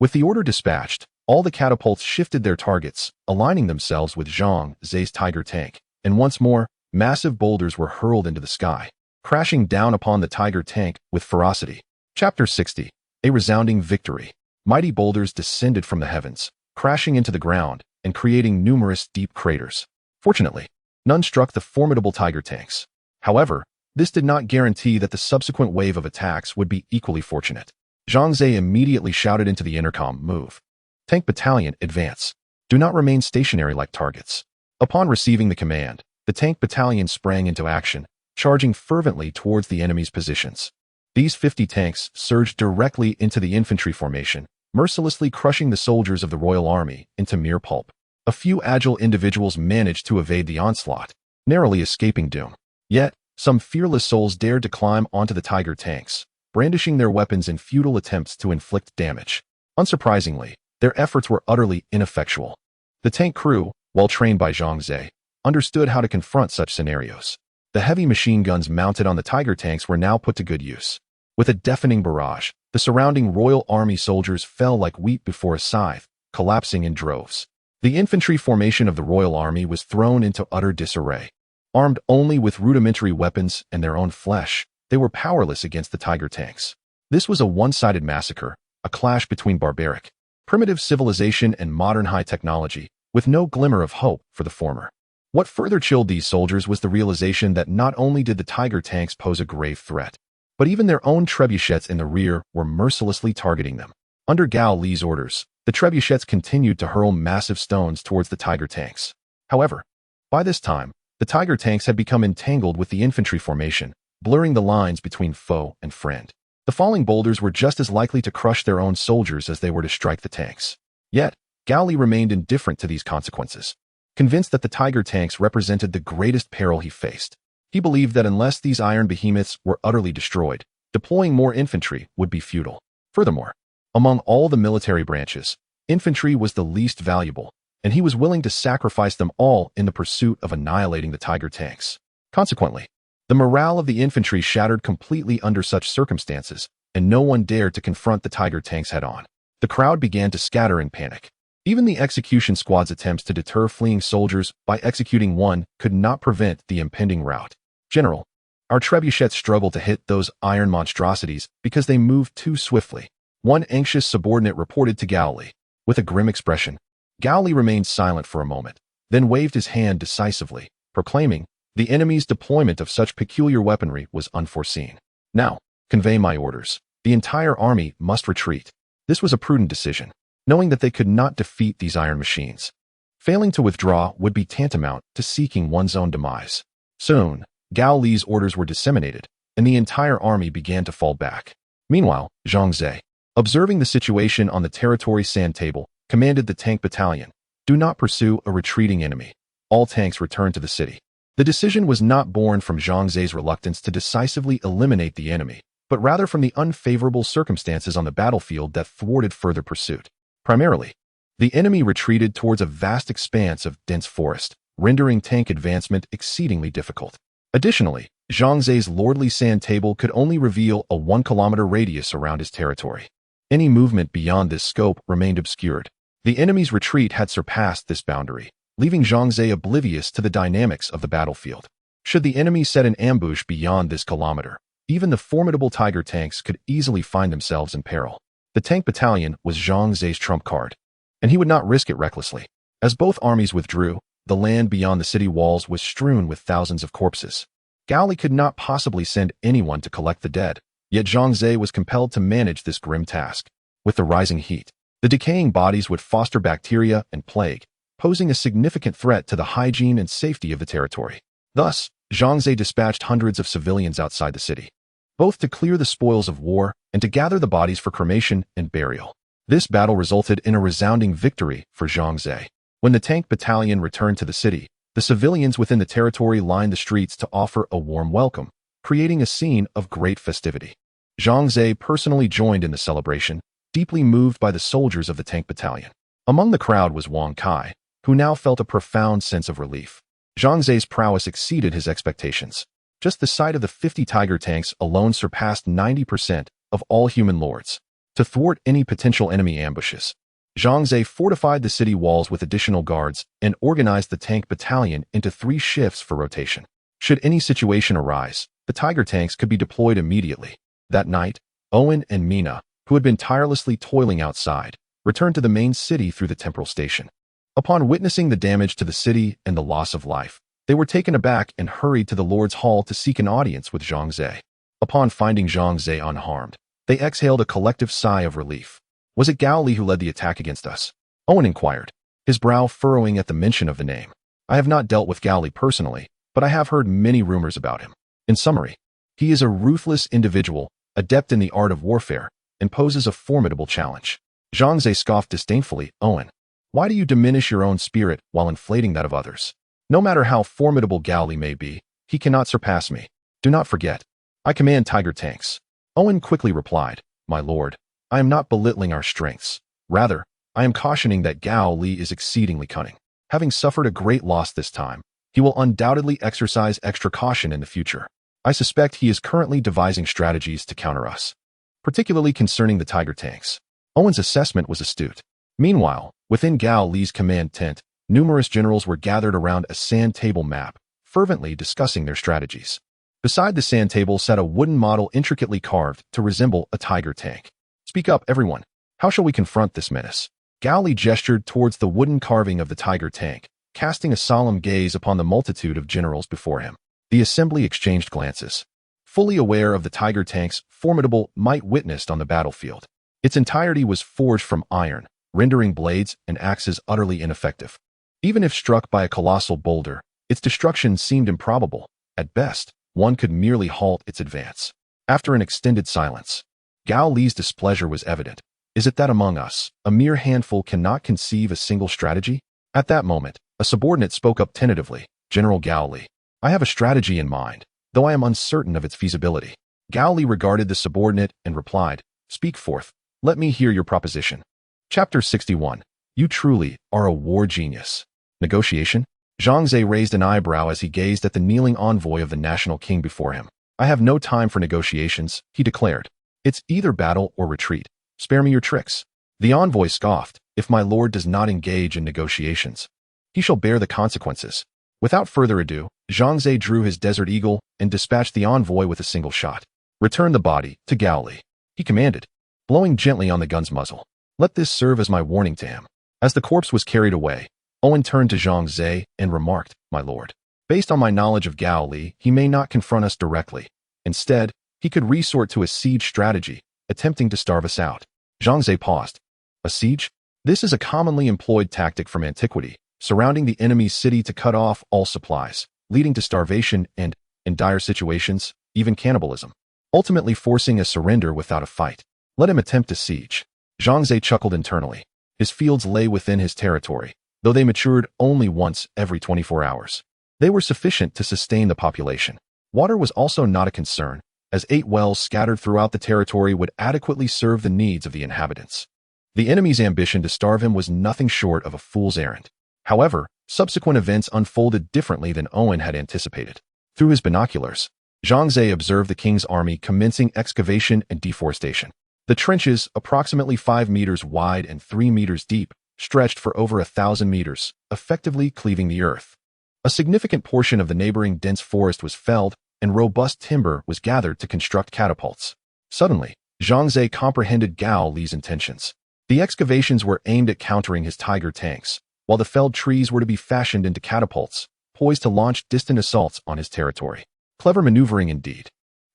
With the order dispatched, all the catapults shifted their targets, aligning themselves with Zhang Ze's Tiger tank, and once more, massive boulders were hurled into the sky, crashing down upon the Tiger tank with ferocity. Chapter 60. A resounding victory. Mighty boulders descended from the heavens, crashing into the ground and creating numerous deep craters. Fortunately, none struck the formidable Tiger tanks. However, this did not guarantee that the subsequent wave of attacks would be equally fortunate. Zhang Ze immediately shouted into the intercom, move. Tank battalion, advance. Do not remain stationary like targets. Upon receiving the command, the tank battalion sprang into action, charging fervently towards the enemy's positions. These 50 tanks surged directly into the infantry formation, mercilessly crushing the soldiers of the royal army into mere pulp. A few agile individuals managed to evade the onslaught, narrowly escaping doom. Yet, some fearless souls dared to climb onto the tiger tanks, brandishing their weapons in futile attempts to inflict damage. Unsurprisingly, their efforts were utterly ineffectual. The tank crew, well trained by Zhang Ze, understood how to confront such scenarios. The heavy machine guns mounted on the tiger tanks were now put to good use. With a deafening barrage, the surrounding royal army soldiers fell like wheat before a scythe, collapsing in droves. The infantry formation of the royal army was thrown into utter disarray. Armed only with rudimentary weapons and their own flesh, they were powerless against the tiger tanks. This was a one-sided massacre, a clash between barbaric, primitive civilization and modern high technology, with no glimmer of hope for the former. What further chilled these soldiers was the realization that not only did the tiger tanks pose a grave threat, but even their own trebuchets in the rear were mercilessly targeting them. Under Gao Li's orders, the trebuchets continued to hurl massive stones towards the tiger tanks. However, by this time, the tiger tanks had become entangled with the infantry formation, blurring the lines between foe and friend. The falling boulders were just as likely to crush their own soldiers as they were to strike the tanks. Yet, Gao Li remained indifferent to these consequences. Convinced that the tiger tanks represented the greatest peril he faced, he believed that unless these iron behemoths were utterly destroyed, deploying more infantry would be futile. Furthermore, among all the military branches, infantry was the least valuable, and he was willing to sacrifice them all in the pursuit of annihilating the tiger tanks. Consequently, the morale of the infantry shattered completely under such circumstances, and no one dared to confront the tiger tanks head-on. The crowd began to scatter in panic. Even the execution squad's attempts to deter fleeing soldiers by executing one could not prevent the impending rout. General, our trebuchets struggle to hit those iron monstrosities because they move too swiftly, one anxious subordinate reported to Gao Li. With a grim expression, Gao Li remained silent for a moment, then waved his hand decisively, proclaiming, the enemy's deployment of such peculiar weaponry was unforeseen. Now, convey my orders. The entire army must retreat. This was a prudent decision, knowing that they could not defeat these iron machines. Failing to withdraw would be tantamount to seeking one's own demise. Soon, Gao Li's orders were disseminated, and the entire army began to fall back. Meanwhile, Zhang Ze, observing the situation on the territory sand table, commanded the tank battalion, do not pursue a retreating enemy. All tanks return to the city. The decision was not born from Zhang Ze's reluctance to decisively eliminate the enemy, but rather from the unfavorable circumstances on the battlefield that thwarted further pursuit. Primarily, the enemy retreated towards a vast expanse of dense forest, rendering tank advancement exceedingly difficult. Additionally, Zhang Ze's lordly sand table could only reveal a 1-kilometer radius around his territory. Any movement beyond this scope remained obscured. The enemy's retreat had surpassed this boundary, leaving Zhang Ze oblivious to the dynamics of the battlefield. Should the enemy set an ambush beyond this kilometer, even the formidable tiger tanks could easily find themselves in peril. The tank battalion was Zhang Ze's trump card, and he would not risk it recklessly. As both armies withdrew, the land beyond the city walls was strewn with thousands of corpses. Gao Li could not possibly send anyone to collect the dead, yet Zhang Ze was compelled to manage this grim task. With the rising heat, the decaying bodies would foster bacteria and plague, posing a significant threat to the hygiene and safety of the territory. Thus, Zhang Ze dispatched hundreds of civilians outside the city, both to clear the spoils of war and to gather the bodies for cremation and burial. This battle resulted in a resounding victory for Zhang Ze. When the tank battalion returned to the city, the civilians within the territory lined the streets to offer a warm welcome, creating a scene of great festivity. Zhang Ze personally joined in the celebration, deeply moved by the soldiers of the tank battalion. Among the crowd was Wang Kai, who now felt a profound sense of relief. Zhang Ze's prowess exceeded his expectations. Just the sight of the 50 tiger tanks alone surpassed 90% of all human lords. To thwart any potential enemy ambushes, Zhang Ze fortified the city walls with additional guards and organized the tank battalion into 3 shifts for rotation. Should any situation arise, the tiger tanks could be deployed immediately. That night, Owen and Mina, who had been tirelessly toiling outside, returned to the main city through the temporal station. Upon witnessing the damage to the city and the loss of life, they were taken aback and hurried to the Lord's Hall to seek an audience with Zhang Ze. Upon finding Zhang Ze unharmed, they exhaled a collective sigh of relief. Was it Gao Li who led the attack against us? Owen inquired, his brow furrowing at the mention of the name. I have not dealt with Gao Li personally, but I have heard many rumors about him. In summary, he is a ruthless individual, adept in the art of warfare, and poses a formidable challenge. Zhang Ze scoffed disdainfully. Owen, why do you diminish your own spirit while inflating that of others? No matter how formidable Gao Li may be, he cannot surpass me. Do not forget, I command tiger tanks. Owen quickly replied, My lord, I am not belittling our strengths. Rather, I am cautioning that Gao Li is exceedingly cunning. Having suffered a great loss this time, he will undoubtedly exercise extra caution in the future. I suspect he is currently devising strategies to counter us, particularly concerning the tiger tanks. Owen's assessment was astute. Meanwhile, within Gao Li's command tent, numerous generals were gathered around a sand table map, fervently discussing their strategies. Beside the sand table sat a wooden model intricately carved to resemble a tiger tank. Speak up, everyone. How shall we confront this menace? Gao Li gestured towards the wooden carving of the tiger tank, casting a solemn gaze upon the multitude of generals before him. The assembly exchanged glances, fully aware of the tiger tank's formidable might witnessed on the battlefield. Its entirety was forged from iron, rendering blades and axes utterly ineffective. Even if struck by a colossal boulder, its destruction seemed improbable. At best, one could merely halt its advance. After an extended silence, Gao Li's displeasure was evident. Is it that among us, a mere handful cannot conceive a single strategy? At that moment, a subordinate spoke up tentatively. General Gao Li, I have a strategy in mind, though I am uncertain of its feasibility. Gao Li regarded the subordinate and replied, Speak forth. Let me hear your proposition. Chapter 61. You truly are a war genius. Negotiation? Zhang Ze raised an eyebrow as he gazed at the kneeling envoy of the national king before him. I have no time for negotiations, he declared. It's either battle or retreat. Spare me your tricks. The envoy scoffed. If my lord does not engage in negotiations, he shall bear the consequences. Without further ado, Zhang Ze drew his Desert Eagle and dispatched the envoy with a single shot. Return the body to Gao Li, he commanded, blowing gently on the gun's muzzle. Let this serve as my warning to him. As the corpse was carried away, Owen turned to Zhang Ze and remarked, My lord, based on my knowledge of Gao Li, he may not confront us directly. Instead, he could resort to a siege strategy, attempting to starve us out. Zhang Ze paused. A siege? This is a commonly employed tactic from antiquity, surrounding the enemy's city to cut off all supplies, leading to starvation and, in dire situations, even cannibalism, ultimately forcing a surrender without a fight. Let him attempt a siege. Zhang Ze chuckled internally. His fields lay within his territory, though they matured only once every 24 hours. They were sufficient to sustain the population. Water was also not a concern, as 8 wells scattered throughout the territory would adequately serve the needs of the inhabitants. The enemy's ambition to starve him was nothing short of a fool's errand. However, subsequent events unfolded differently than Owen had anticipated. Through his binoculars, Zhang Ze observed the king's army commencing excavation and deforestation. The trenches, approximately 5 meters wide and 3 meters deep, stretched for over 1,000 meters, effectively cleaving the earth. A significant portion of the neighboring dense forest was felled, and robust timber was gathered to construct catapults. Suddenly, Zhang Ze comprehended Gao Li's intentions. The excavations were aimed at countering his tiger tanks, while the felled trees were to be fashioned into catapults, poised to launch distant assaults on his territory. Clever maneuvering indeed.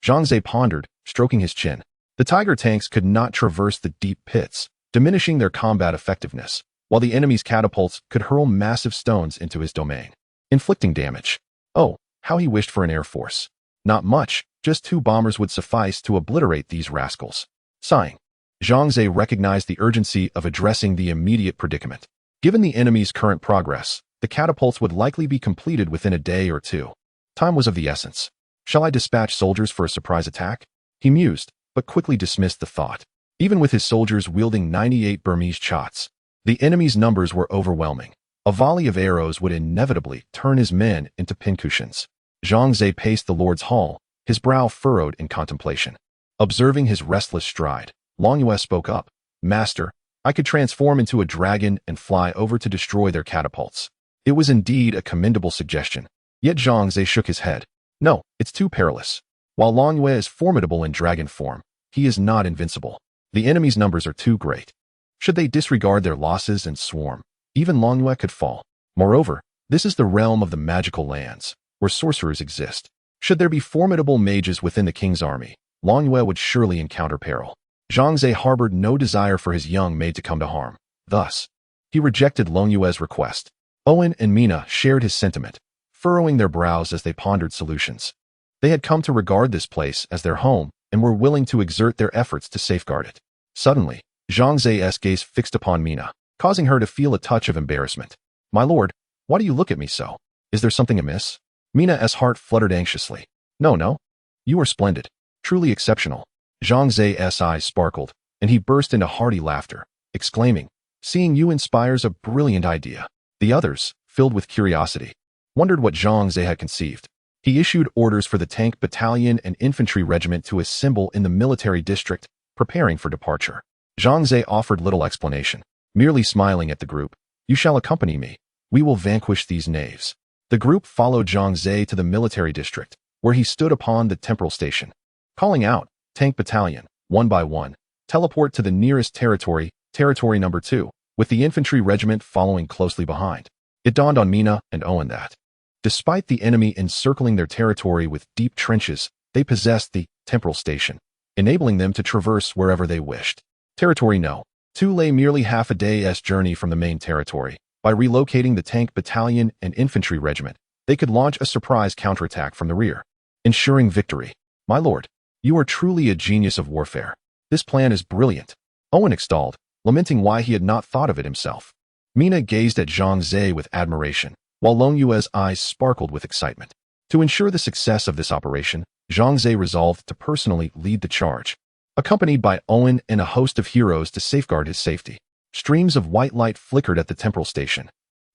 Zhang Ze pondered, stroking his chin. The tiger tanks could not traverse the deep pits, diminishing their combat effectiveness, while the enemy's catapults could hurl massive stones into his domain, inflicting damage. Oh, how he wished for an air force. Not much, just 2 bombers would suffice to obliterate these rascals. Sighing, Zhang Ze recognized the urgency of addressing the immediate predicament. Given the enemy's current progress, the catapults would likely be completed within a day or 2. Time was of the essence. Shall I dispatch soldiers for a surprise attack? He mused, but quickly dismissed the thought. Even with his soldiers wielding 98 Burmese shots, the enemy's numbers were overwhelming. A volley of arrows would inevitably turn his men into pincushions. Zhang Ze paced the Lord's Hall, his brow furrowed in contemplation. Observing his restless stride, Long Yue spoke up. Master, I could transform into a dragon and fly over to destroy their catapults. It was indeed a commendable suggestion. Yet Zhang Ze shook his head. No, it's too perilous. While Long Yue is formidable in dragon form, he is not invincible. The enemy's numbers are too great. Should they disregard their losses and swarm, even Long Yue could fall. Moreover, this is the realm of the magical lands, where sorcerers exist. Should there be formidable mages within the king's army, Long Yue would surely encounter peril. Zhang Ze harbored no desire for his young maid to come to harm. Thus, he rejected Long Yue's request. Owen and Mina shared his sentiment, furrowing their brows as they pondered solutions. They had come to regard this place as their home and were willing to exert their efforts to safeguard it. Suddenly, Zhang Ze's gaze fixed upon Mina, causing her to feel a touch of embarrassment. My lord, why do you look at me so? Is there something amiss? Mina's heart fluttered anxiously. No. You are splendid. Truly exceptional. Zhang Ze's eyes sparkled, and he burst into hearty laughter, exclaiming, seeing you inspires a brilliant idea. The others, filled with curiosity, wondered what Zhang Ze had conceived. He issued orders for the tank battalion and infantry regiment to assemble in the military district, preparing for departure. Zhang Ze offered little explanation, merely smiling at the group. You shall accompany me. We will vanquish these knaves. The group followed Zhang Ze to the military district, where he stood upon the temporal station, calling out, Tank battalion, one by one, teleport to the nearest territory, territory number 2, with the infantry regiment following closely behind. It dawned on Mina and Owen that, despite the enemy encircling their territory with deep trenches, they possessed the temporal station, enabling them to traverse wherever they wished. Territory No. 2 lay merely half a day's journey from the main territory. By relocating the tank battalion and infantry regiment, they could launch a surprise counterattack from the rear, ensuring victory. My lord, you are truly a genius of warfare. This plan is brilliant. Owen extolled, lamenting why he had not thought of it himself. Mina gazed at Zhang Ze with admiration, while Long Yue's eyes sparkled with excitement. To ensure the success of this operation, Zhang Ze resolved to personally lead the charge, accompanied by Owen and a host of heroes to safeguard his safety. Streams of white light flickered at the temporal station,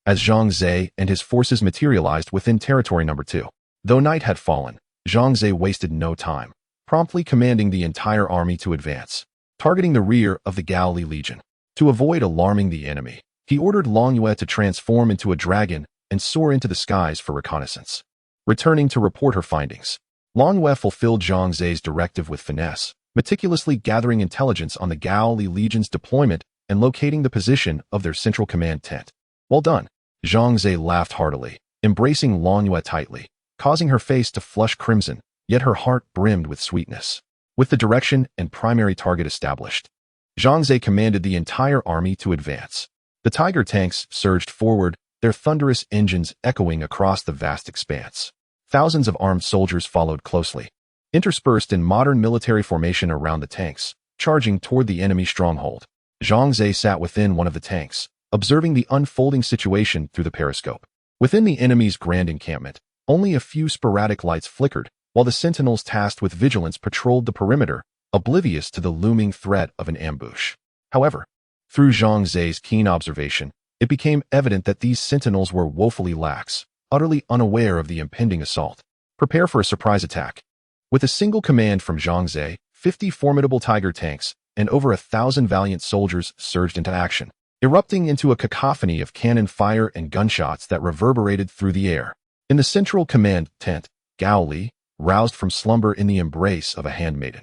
as Zhang Ze and his forces materialized within territory number 2. Though night had fallen, Zhang Ze wasted no time, promptly commanding the entire army to advance, targeting the rear of the Galilee Legion. To avoid alarming the enemy, he ordered Long Yue to transform into a dragon and soar into the skies for reconnaissance. Returning to report her findings, Long Yue fulfilled Zhang Ze's directive with finesse, meticulously gathering intelligence on the Galilee Legion's deployment and locating the position of their central command tent. Well done. Zhang Ze laughed heartily, embracing Long Yue tightly, causing her face to flush crimson, yet her heart brimmed with sweetness. With the direction and primary target established, Zhang Ze commanded the entire army to advance. The Tiger tanks surged forward, their thunderous engines echoing across the vast expanse. Thousands of armed soldiers followed closely, interspersed in modern military formation around the tanks, charging toward the enemy stronghold. Zhang Ze sat within one of the tanks, observing the unfolding situation through the periscope. Within the enemy's grand encampment, only a few sporadic lights flickered, while the sentinels tasked with vigilance patrolled the perimeter, oblivious to the looming threat of an ambush. However, through Zhang Ze's keen observation, it became evident that these sentinels were woefully lax, utterly unaware of the impending assault. Prepare for a surprise attack. With a single command from Zhang Ze, 50 formidable Tiger tanks and over 1,000 valiant soldiers surged into action, erupting into a cacophony of cannon fire and gunshots that reverberated through the air. In the central command tent, Gao Li, roused from slumber in the embrace of a handmaiden,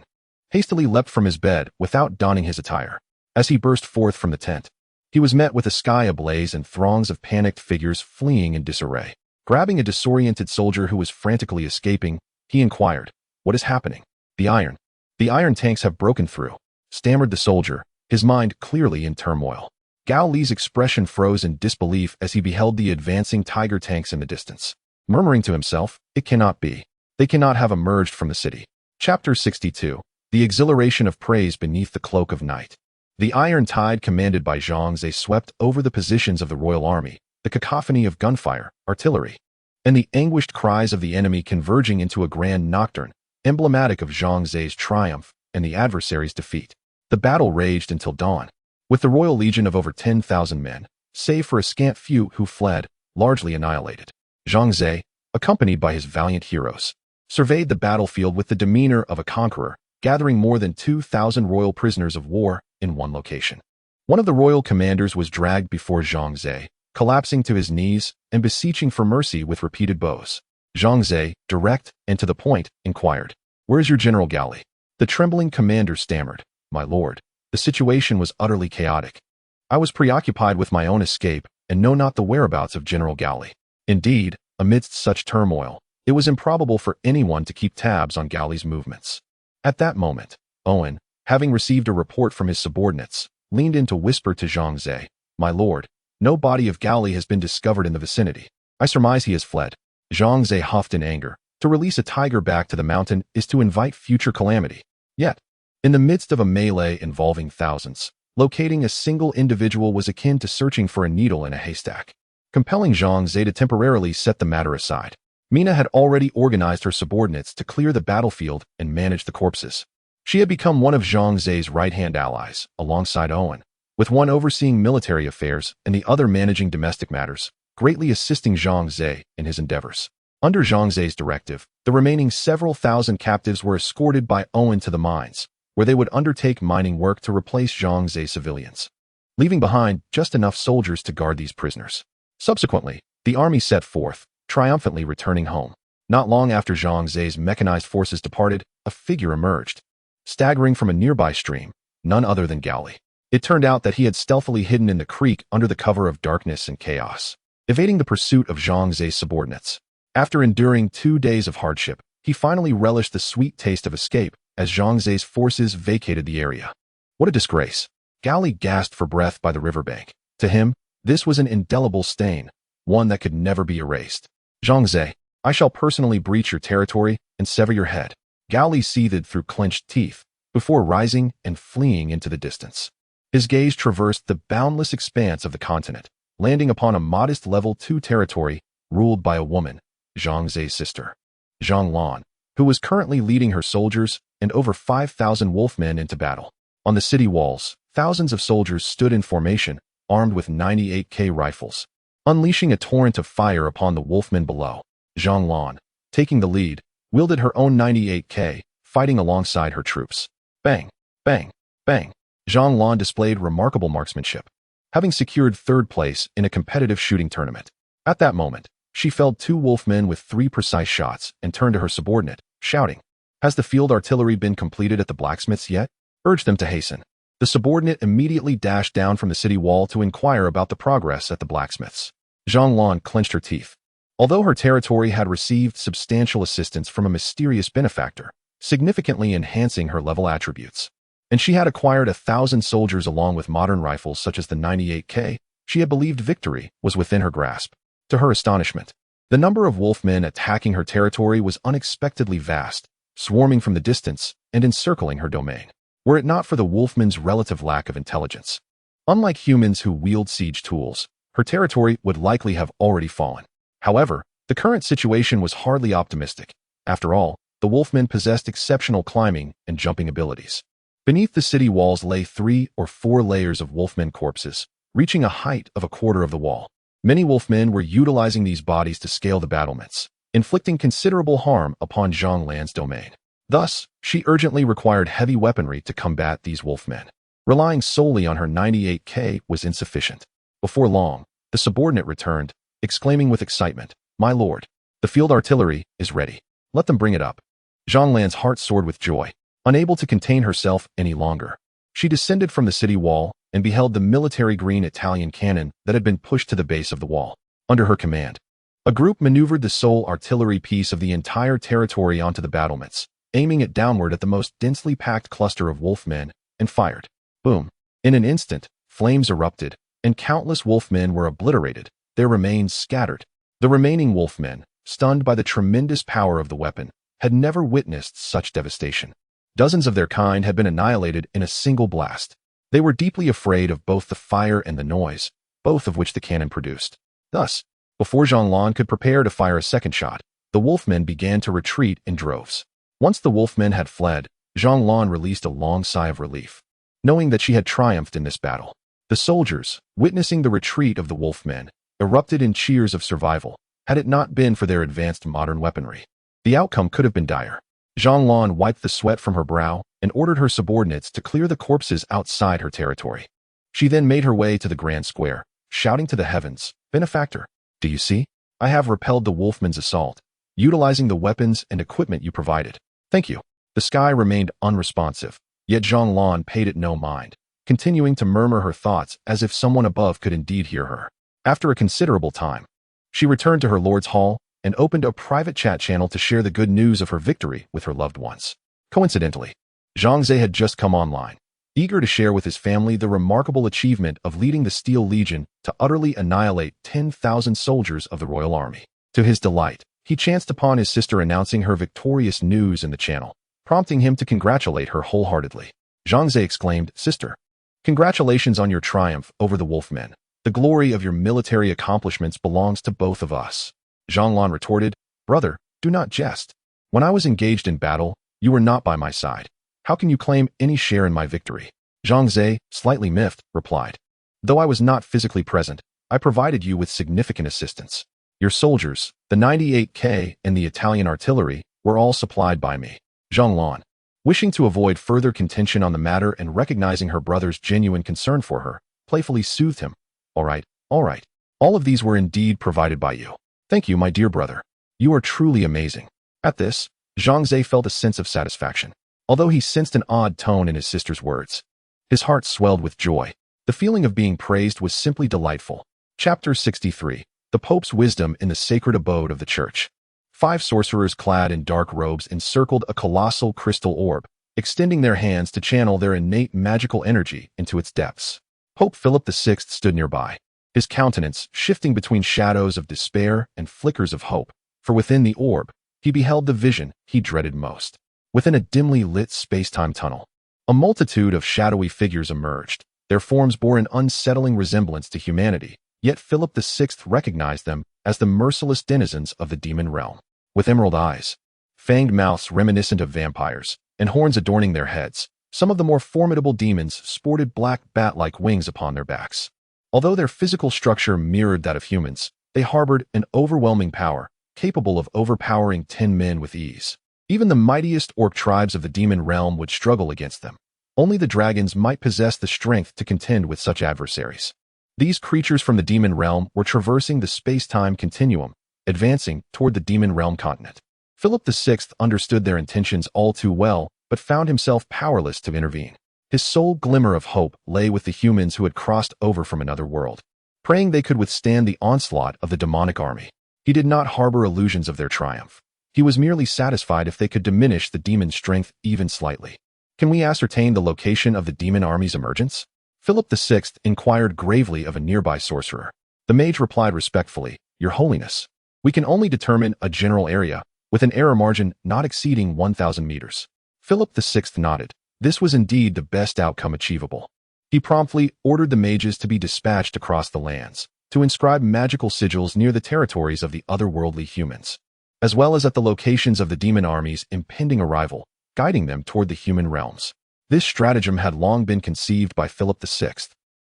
hastily leapt from his bed without donning his attire. As he burst forth from the tent, he was met with a sky ablaze and throngs of panicked figures fleeing in disarray. Grabbing a disoriented soldier who was frantically escaping, he inquired, "What is happening?" The iron tanks have broken through," stammered the soldier, his mind clearly in turmoil. Gao Li's expression froze in disbelief as he beheld the advancing Tiger tanks in the distance. Murmuring to himself, "It cannot be. They cannot have emerged from the city." Chapter 62. The exhilaration of praise beneath the cloak of night. The iron tide commanded by Zhang Ze swept over the positions of the royal army, the cacophony of gunfire, artillery, and the anguished cries of the enemy converging into a grand nocturne, emblematic of Zhang Ze's triumph and the adversary's defeat. The battle raged until dawn, with the Royal Legion of over 10,000 men, save for a scant few who fled, largely annihilated. Zhang Ze, accompanied by his valiant heroes, surveyed the battlefield with the demeanor of a conqueror, gathering more than 2,000 royal prisoners of war in one location. One of the royal commanders was dragged before Zhang Ze, collapsing to his knees and beseeching for mercy with repeated bows. Zhang Ze, direct and to the point, inquired, "Where is your General Gao Li?" The trembling commander stammered, "My lord, the situation was utterly chaotic. I was preoccupied with my own escape and know not the whereabouts of General Gao Li." Indeed, amidst such turmoil, it was improbable for anyone to keep tabs on Gao Li's movements. At that moment, Owen, having received a report from his subordinates, leaned in to whisper to Zhang Ze, "My lord, no body of Gao Li has been discovered in the vicinity. I surmise he has fled." Zhang Ze huffed in anger. To release a tiger back to the mountain is to invite future calamity. Yet, in the midst of a melee involving thousands, Locating a single individual was akin to searching for a needle in a haystack, compelling Zhang Ze to temporarily set the matter aside. Mina had already organized her subordinates to clear the battlefield and manage the corpses. She had become one of Zhang Ze's right-hand allies, alongside Owen, with one overseeing military affairs and the other managing domestic matters, greatly assisting Zhang Ze in his endeavors. Under Zhang Ze's directive, the remaining several thousand captives were escorted by Owen to the mines, where they would undertake mining work to replace Zhang Ze's civilians, leaving behind just enough soldiers to guard these prisoners. Subsequently, the army set forth, triumphantly returning home. Not long after Zhang Ze's mechanized forces departed, a figure emerged, staggering from a nearby stream, none other than Gaoli. It turned out that he had stealthily hidden in the creek under the cover of darkness and chaos, evading the pursuit of Zhang Ze's subordinates. After enduring 2 days of hardship, he finally relished the sweet taste of escape as Zhang Ze's forces vacated the area. What a disgrace! Gaoli gasped for breath by the riverbank. To him, this was an indelible stain, one that could never be erased. Zhang Ze, I shall personally breach your territory and sever your head. Gaoli seethed through clenched teeth, before rising and fleeing into the distance. His gaze traversed the boundless expanse of the continent, landing upon a modest level 2 territory ruled by a woman, Zhang Ze's sister, Zhang Lan, who was currently leading her soldiers and over 5,000 wolfmen into battle. On the city walls, thousands of soldiers stood in formation, armed with 98K rifles, unleashing a torrent of fire upon the wolfmen below. Zhang Lan, taking the lead, wielded her own 98K, fighting alongside her troops. Bang, bang, bang. Zhang Lan displayed remarkable marksmanship, having secured 3rd place in a competitive shooting tournament. At that moment, she felled 2 wolfmen with 3 precise shots and turned to her subordinate, shouting, "Has the field artillery been completed at the blacksmiths yet? Urge them to hasten." The subordinate immediately dashed down from the city wall to inquire about the progress at the blacksmiths. Zhang Lan clenched her teeth. Although her territory had received substantial assistance from a mysterious benefactor, significantly enhancing her level attributes, and she had acquired 1,000 soldiers along with modern rifles such as the 98K, she had believed victory was within her grasp. To her astonishment, the number of wolfmen attacking her territory was unexpectedly vast, swarming from the distance and encircling her domain, were it not for the wolfmen's relative lack of intelligence. Unlike humans who wield siege tools, her territory would likely have already fallen. However, the current situation was hardly optimistic. After all, the wolfmen possessed exceptional climbing and jumping abilities. Beneath the city walls lay 3 or 4 layers of wolfmen corpses, reaching a height of a quarter of the wall. Many wolfmen were utilizing these bodies to scale the battlements, inflicting considerable harm upon Zhang Lan's domain. Thus, she urgently required heavy weaponry to combat these wolfmen. Relying solely on her 98K was insufficient. Before long, the subordinate returned, exclaiming with excitement, "My lord, the field artillery is ready. Let them bring it up." Zhang Lan's heart soared with joy. Unable to contain herself any longer, she descended from the city wall and beheld the military green Italian cannon that had been pushed to the base of the wall. Under her command, a group maneuvered the sole artillery piece of the entire territory onto the battlements, aiming it downward at the most densely packed cluster of wolfmen, and fired. Boom! In an instant, flames erupted, and countless wolfmen were obliterated, their remains scattered. The remaining wolfmen, stunned by the tremendous power of the weapon, had never witnessed such devastation. Dozens of their kind had been annihilated in a single blast. They were deeply afraid of both the fire and the noise, both of which the cannon produced. Thus, before Zhang Lan could prepare to fire a second shot, the wolfmen began to retreat in droves. Once the wolfmen had fled, Zhang Lan released a long sigh of relief, knowing that she had triumphed in this battle. The soldiers, witnessing the retreat of the wolfmen, erupted in cheers of survival, had it not been for their advanced modern weaponry. The outcome could have been dire. Zhang Lan wiped the sweat from her brow and ordered her subordinates to clear the corpses outside her territory. She then made her way to the grand square, shouting to the heavens, "Benefactor, do you see? I have repelled the wolfmen's assault, utilizing the weapons and equipment you provided. Thank you." The sky remained unresponsive, yet Zhang Lan paid it no mind, continuing to murmur her thoughts as if someone above could indeed hear her. After a considerable time, she returned to her lord's hall and opened a private chat channel to share the good news of her victory with her loved ones. Coincidentally, Zhang Ze had just come online, eager to share with his family the remarkable achievement of leading the Steel Legion to utterly annihilate 10,000 soldiers of the Royal Army. To his delight, he chanced upon his sister announcing her victorious news in the channel, prompting him to congratulate her wholeheartedly. Zhang Ze exclaimed, "Sister, Congratulations on your triumph over the Wolfmen. The glory of your military accomplishments belongs to both of us. Zhang retorted, Brother, do not jest. When I was engaged in battle, you were not by my side. How can you claim any share in my victory? Zhang Ze, slightly miffed, replied. Though I was not physically present, I provided you with significant assistance. Your soldiers, the 98K and the Italian artillery, were all supplied by me. Zhang, wishing to avoid further contention on the matter and recognizing her brother's genuine concern for her, playfully soothed him. All right. All of these were indeed provided by you. Thank you, my dear brother. You are truly amazing. At this, Zhang Ze felt a sense of satisfaction, although he sensed an odd tone in his sister's words. His heart swelled with joy. The feeling of being praised was simply delightful. Chapter 63. The Pope's Wisdom in the Sacred Abode of the Church. 5 sorcerers clad in dark robes encircled a colossal crystal orb, extending their hands to channel their innate magical energy into its depths. Pope Philip VI stood nearby, his countenance shifting between shadows of despair and flickers of hope, for within the orb, he beheld the vision he dreaded most. Within a dimly lit space-time tunnel, a multitude of shadowy figures emerged. Their forms bore an unsettling resemblance to humanity, yet Philip VI recognized them as the merciless denizens of the demon realm. With emerald eyes, fanged mouths reminiscent of vampires, and horns adorning their heads, some of the more formidable demons sported black bat-like wings upon their backs. Although their physical structure mirrored that of humans, they harbored an overwhelming power, capable of overpowering 10 men with ease. Even the mightiest orc tribes of the demon realm would struggle against them. Only the dragons might possess the strength to contend with such adversaries. These creatures from the demon realm were traversing the space-time continuum, advancing toward the demon realm continent. Philip VI understood their intentions all too well, but found himself powerless to intervene. His sole glimmer of hope lay with the humans who had crossed over from another world, praying they could withstand the onslaught of the demonic army. He did not harbor illusions of their triumph. He was merely satisfied if they could diminish the demon's strength even slightly. Can we ascertain the location of the demon army's emergence? Philip VI inquired gravely of a nearby sorcerer. The mage replied respectfully, Your Holiness, we can only determine a general area, with an error margin not exceeding 1,000 meters. Philip VI nodded. This was indeed the best outcome achievable. He promptly ordered the mages to be dispatched across the lands, to inscribe magical sigils near the territories of the otherworldly humans, as well as at the locations of the demon army's impending arrival, guiding them toward the human realms. This stratagem had long been conceived by Philip VI.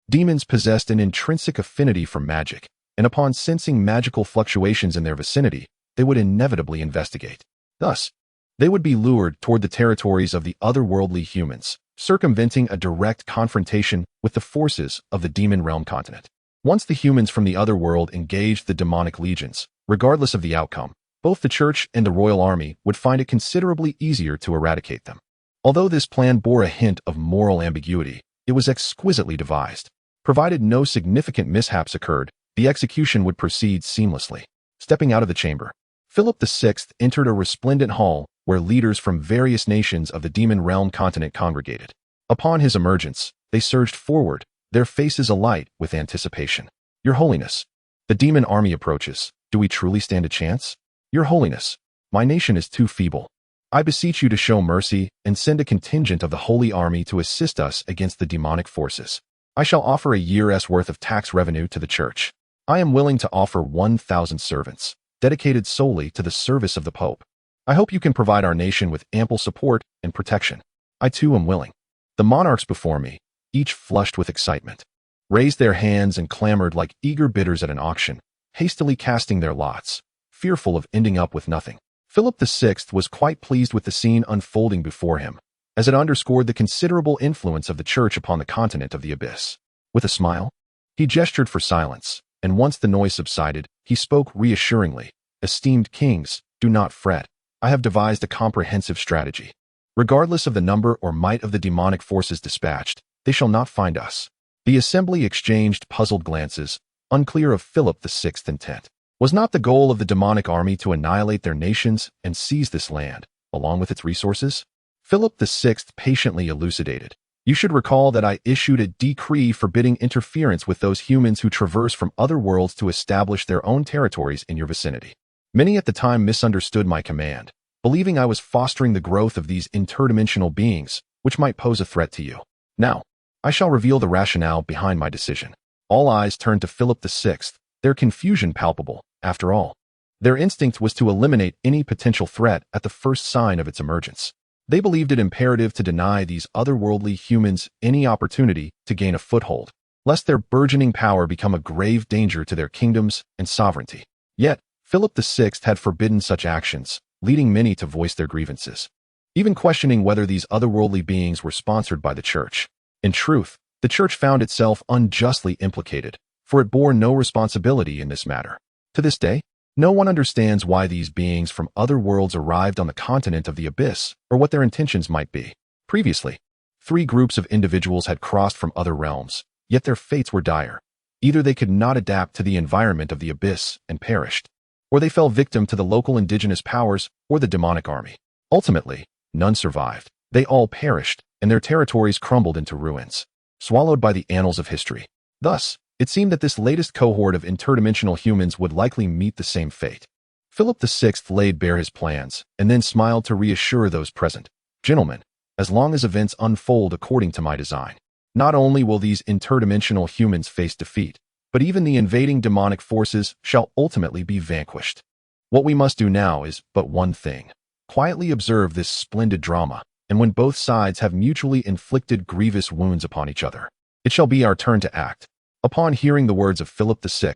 Demons possessed an intrinsic affinity for magic, and upon sensing magical fluctuations in their vicinity, they would inevitably investigate. Thus, they would be lured toward the territories of the otherworldly humans, circumventing a direct confrontation with the forces of the demon realm continent. Once the humans from the otherworld engaged the demonic legions, regardless of the outcome, both the church and the royal army would find it considerably easier to eradicate them. Although this plan bore a hint of moral ambiguity, it was exquisitely devised. Provided no significant mishaps occurred, the execution would proceed seamlessly. Stepping out of the chamber, Philip VI entered a resplendent hall where leaders from various nations of the demon realm continent congregated. Upon his emergence, they surged forward, their faces alight with anticipation. Your Holiness, the demon army approaches. Do we truly stand a chance? Your Holiness, my nation is too feeble. I beseech you to show mercy and send a contingent of the Holy Army to assist us against the demonic forces. I shall offer a year's worth of tax revenue to the church. I am willing to offer 1,000 servants, dedicated solely to the service of the Pope. I hope you can provide our nation with ample support and protection. I too am willing. The monarchs before me, each flushed with excitement, raised their hands and clamored like eager bidders at an auction, hastily casting their lots, fearful of ending up with nothing. Philip VI was quite pleased with the scene unfolding before him, as it underscored the considerable influence of the church upon the continent of the abyss. With a smile, he gestured for silence, and once the noise subsided, he spoke reassuringly. Esteemed kings, do not fret. I have devised a comprehensive strategy. Regardless of the number or might of the demonic forces dispatched, they shall not find us. The assembly exchanged puzzled glances, unclear of Philip VI's intent. Was not the goal of the demonic army to annihilate their nations and seize this land, along with its resources? Philip VI patiently elucidated. You should recall that I issued a decree forbidding interference with those humans who traverse from other worlds to establish their own territories in your vicinity. Many at the time misunderstood my command, believing I was fostering the growth of these interdimensional beings, which might pose a threat to you. Now, I shall reveal the rationale behind my decision. All eyes turned to Philip VI, their confusion palpable. After all, their instinct was to eliminate any potential threat at the first sign of its emergence. They believed it imperative to deny these otherworldly humans any opportunity to gain a foothold, lest their burgeoning power become a grave danger to their kingdoms and sovereignty. Yet, Philip VI had forbidden such actions, leading many to voice their grievances, even questioning whether these otherworldly beings were sponsored by the Church. In truth, the Church found itself unjustly implicated, for it bore no responsibility in this matter. To this day, no one understands why these beings from other worlds arrived on the continent of the Abyss, or what their intentions might be. Previously, 3 groups of individuals had crossed from other realms, yet their fates were dire. Either they could not adapt to the environment of the Abyss and perished, or they fell victim to the local indigenous powers or the demonic army. Ultimately, none survived. They all perished, and their territories crumbled into ruins, swallowed by the annals of history. Thus, it seemed that this latest cohort of interdimensional humans would likely meet the same fate. Philip VI laid bare his plans, and then smiled to reassure those present. Gentlemen, as long as events unfold according to my design, not only will these interdimensional humans face defeat, but even the invading demonic forces shall ultimately be vanquished. What we must do now is but one thing: quietly observe this splendid drama, and when both sides have mutually inflicted grievous wounds upon each other, it shall be our turn to act. Upon hearing the words of Philip VI,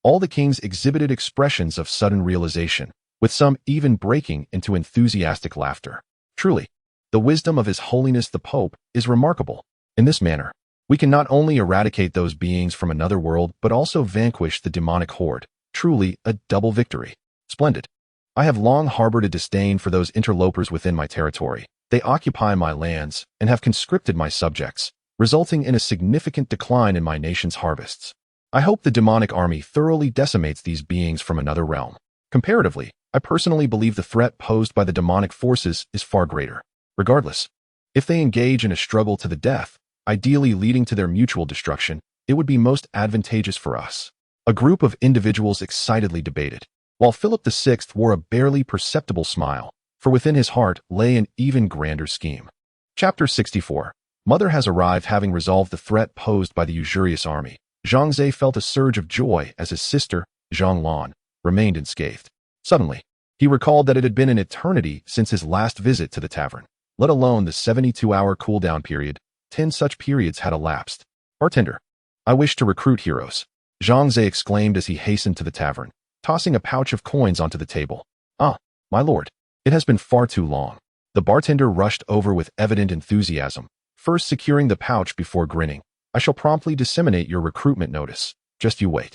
all the kings exhibited expressions of sudden realization, with some even breaking into enthusiastic laughter. Truly, the wisdom of His Holiness the Pope is remarkable. In this manner, we can not only eradicate those beings from another world, but also vanquish the demonic horde. Truly, a double victory. Splendid. I have long harbored a disdain for those interlopers within my territory. They occupy my lands and have conscripted my subjects, resulting in a significant decline in my nation's harvests. I hope the demonic army thoroughly decimates these beings from another realm. Comparatively, I personally believe the threat posed by the demonic forces is far greater. Regardless, if they engage in a struggle to the death, ideally leading to their mutual destruction, it would be most advantageous for us. A group of individuals excitedly debated, while Philip VI wore a barely perceptible smile, for within his heart lay an even grander scheme. Chapter 64. Mother has arrived. Having resolved the threat posed by the usurious army, Zhang Ze felt a surge of joy as his sister, Zhang Lan, remained unscathed. Suddenly, he recalled that it had been an eternity since his last visit to the tavern, let alone the 72-hour cooldown period. 10 such periods had elapsed. Bartender, I wish to recruit heroes, Zhang Ze exclaimed as he hastened to the tavern, tossing a pouch of coins onto the table. Ah, my lord, it has been far too long. The bartender rushed over with evident enthusiasm, first securing the pouch before grinning. I shall promptly disseminate your recruitment notice. Just you wait.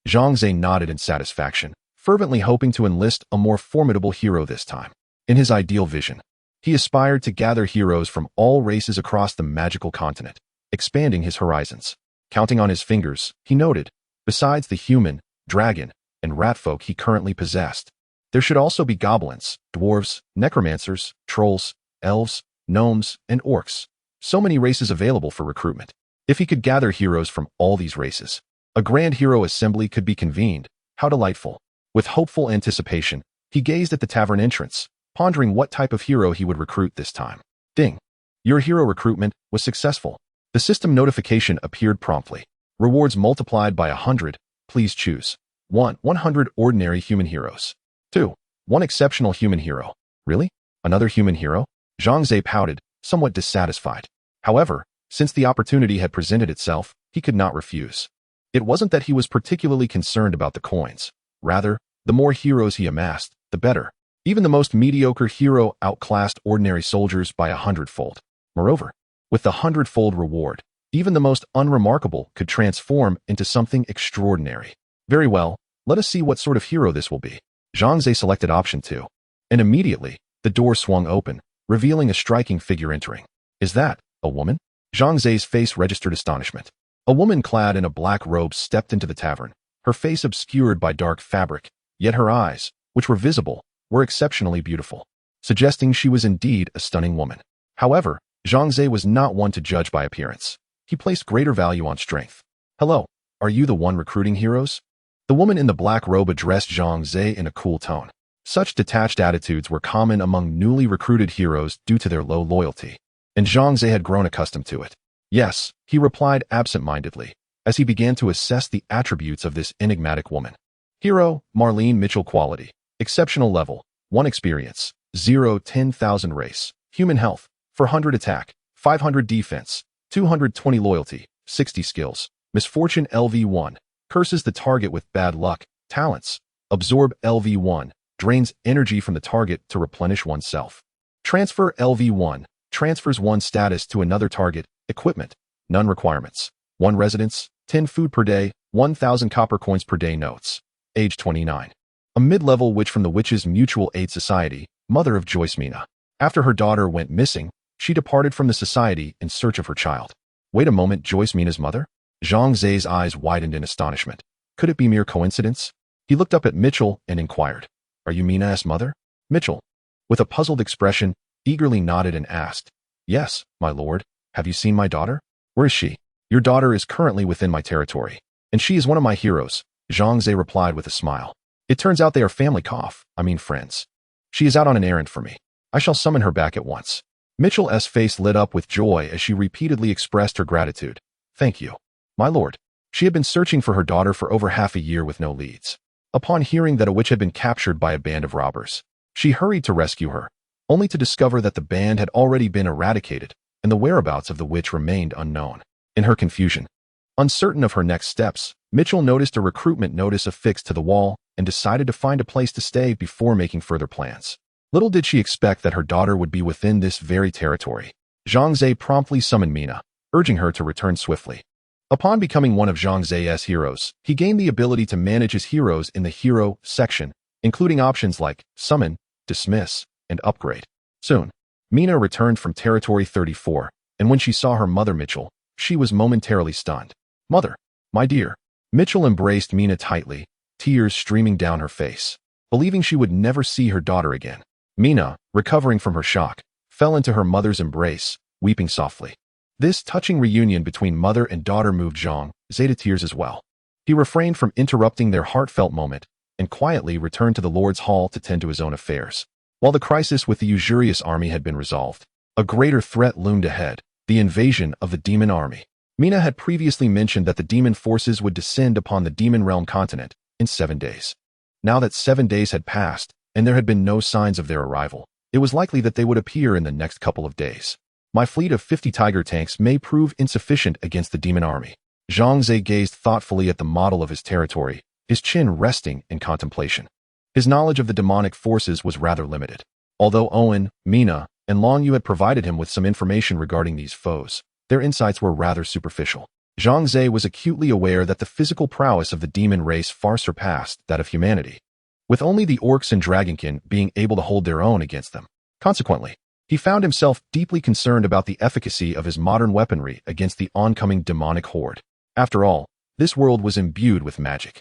Zhang Ze nodded in satisfaction, fervently hoping to enlist a more formidable hero this time. In his ideal vision, he aspired to gather heroes from all races across the magical continent, expanding his horizons. Counting on his fingers, he noted, besides the human, dragon, and rat folk he currently possessed, there should also be goblins, dwarves, necromancers, trolls, elves, gnomes, and orcs. So many races available for recruitment. If he could gather heroes from all these races, a grand hero assembly could be convened. How delightful. With hopeful anticipation, he gazed at the tavern entrance, pondering what type of hero he would recruit this time. Ding. Your hero recruitment was successful. The system notification appeared promptly. Rewards multiplied by 100. Please choose. 1. 100 ordinary human heroes. 2. 1 exceptional human hero. Really? Another human hero? Zhang Ze pouted, somewhat dissatisfied. However, since the opportunity had presented itself, he could not refuse. It wasn't that he was particularly concerned about the coins. Rather, the more heroes he amassed, the better. Even the most mediocre hero outclassed ordinary soldiers by 100-fold. Moreover, with the 100-fold reward, even the most unremarkable could transform into something extraordinary. Very well, let us see what sort of hero this will be. Zhang Ze selected option 2, and immediately, the door swung open, revealing a striking figure entering. Is that a woman? Zhang Ze's face registered astonishment. A woman clad in a black robe stepped into the tavern, her face obscured by dark fabric, yet her eyes, which were visible, were exceptionally beautiful, suggesting she was indeed a stunning woman. However, Zhang Ze was not one to judge by appearance. He placed greater value on strength. Hello, are you the one recruiting heroes? The woman in the black robe addressed Zhang Ze in a cool tone. Such detached attitudes were common among newly recruited heroes due to their low loyalty, and Zhang Ze had grown accustomed to it. Yes, he replied absent-mindedly, as he began to assess the attributes of this enigmatic woman. Hero, Marlene Mitchell quality. Exceptional level, 1 experience, 0 10,000 race. Human health, 400 attack, 500 defense, 220 loyalty, 60 skills. Misfortune LV1, curses the target with bad luck. Talents, absorb LV1, drains energy from the target to replenish oneself. Transfer LV1, transfers one status to another target. Equipment, none requirements. 1 residence, 10 food per day, 1,000 copper coins per day. Notes. Age 29. A mid-level witch from the Witches' Mutual Aid Society, mother of Joyce Mina. After her daughter went missing, she departed from the society in search of her child. Wait a moment, Joyce Mina's mother? Zhang Ze's eyes widened in astonishment. Could it be mere coincidence? He looked up at Mitchell and inquired, "Are you Mina's mother?" Mitchell, with a puzzled expression, eagerly nodded and asked, "Yes, my lord. Have you seen my daughter?" "Where is she?" "Your daughter is currently within my territory, and she is one of my heroes," Zhang Ze replied with a smile. "It turns out they are friends. She is out on an errand for me. I shall summon her back at once." Mitchell's face lit up with joy as she repeatedly expressed her gratitude. "Thank you, my lord." She had been searching for her daughter for over half a year with no leads. Upon hearing that a witch had been captured by a band of robbers, she hurried to rescue her, only to discover that the band had already been eradicated and the whereabouts of the witch remained unknown. In her confusion, uncertain of her next steps, Mitchell noticed a recruitment notice affixed to the wall and decided to find a place to stay before making further plans. Little did she expect that her daughter would be within this very territory. Zhang Ze promptly summoned Mina, urging her to return swiftly. Upon becoming one of Zhang Ze's heroes, he gained the ability to manage his heroes in the hero section, including options like summon, dismiss, and upgrade. Soon, Mina returned from Territory 34, and when she saw her mother Mitchell, she was momentarily stunned. "Mother, my dear." Mitchell embraced Mina tightly, tears streaming down her face, believing she would never see her daughter again. Mina, recovering from her shock, fell into her mother's embrace, weeping softly. This touching reunion between mother and daughter moved Zhang Ze to tears as well. He refrained from interrupting their heartfelt moment and quietly returned to the Lord's Hall to tend to his own affairs. While the crisis with the usurious army had been resolved, a greater threat loomed ahead, the invasion of the demon army. Mina had previously mentioned that the demon forces would descend upon the demon realm continent in 7 days. Now that 7 days had passed, and there had been no signs of their arrival, it was likely that they would appear in the next couple of days. My fleet of 50 tiger tanks may prove insufficient against the demon army. Zhang Ze gazed thoughtfully at the model of his territory, his chin resting in contemplation. His knowledge of the demonic forces was rather limited. Although Owen, Mina, and Long Yu had provided him with some information regarding these foes, their insights were rather superficial. Zhang Ze was acutely aware that the physical prowess of the demon race far surpassed that of humanity, with only the orcs and dragonkin being able to hold their own against them. Consequently, he found himself deeply concerned about the efficacy of his modern weaponry against the oncoming demonic horde. After all, this world was imbued with magic.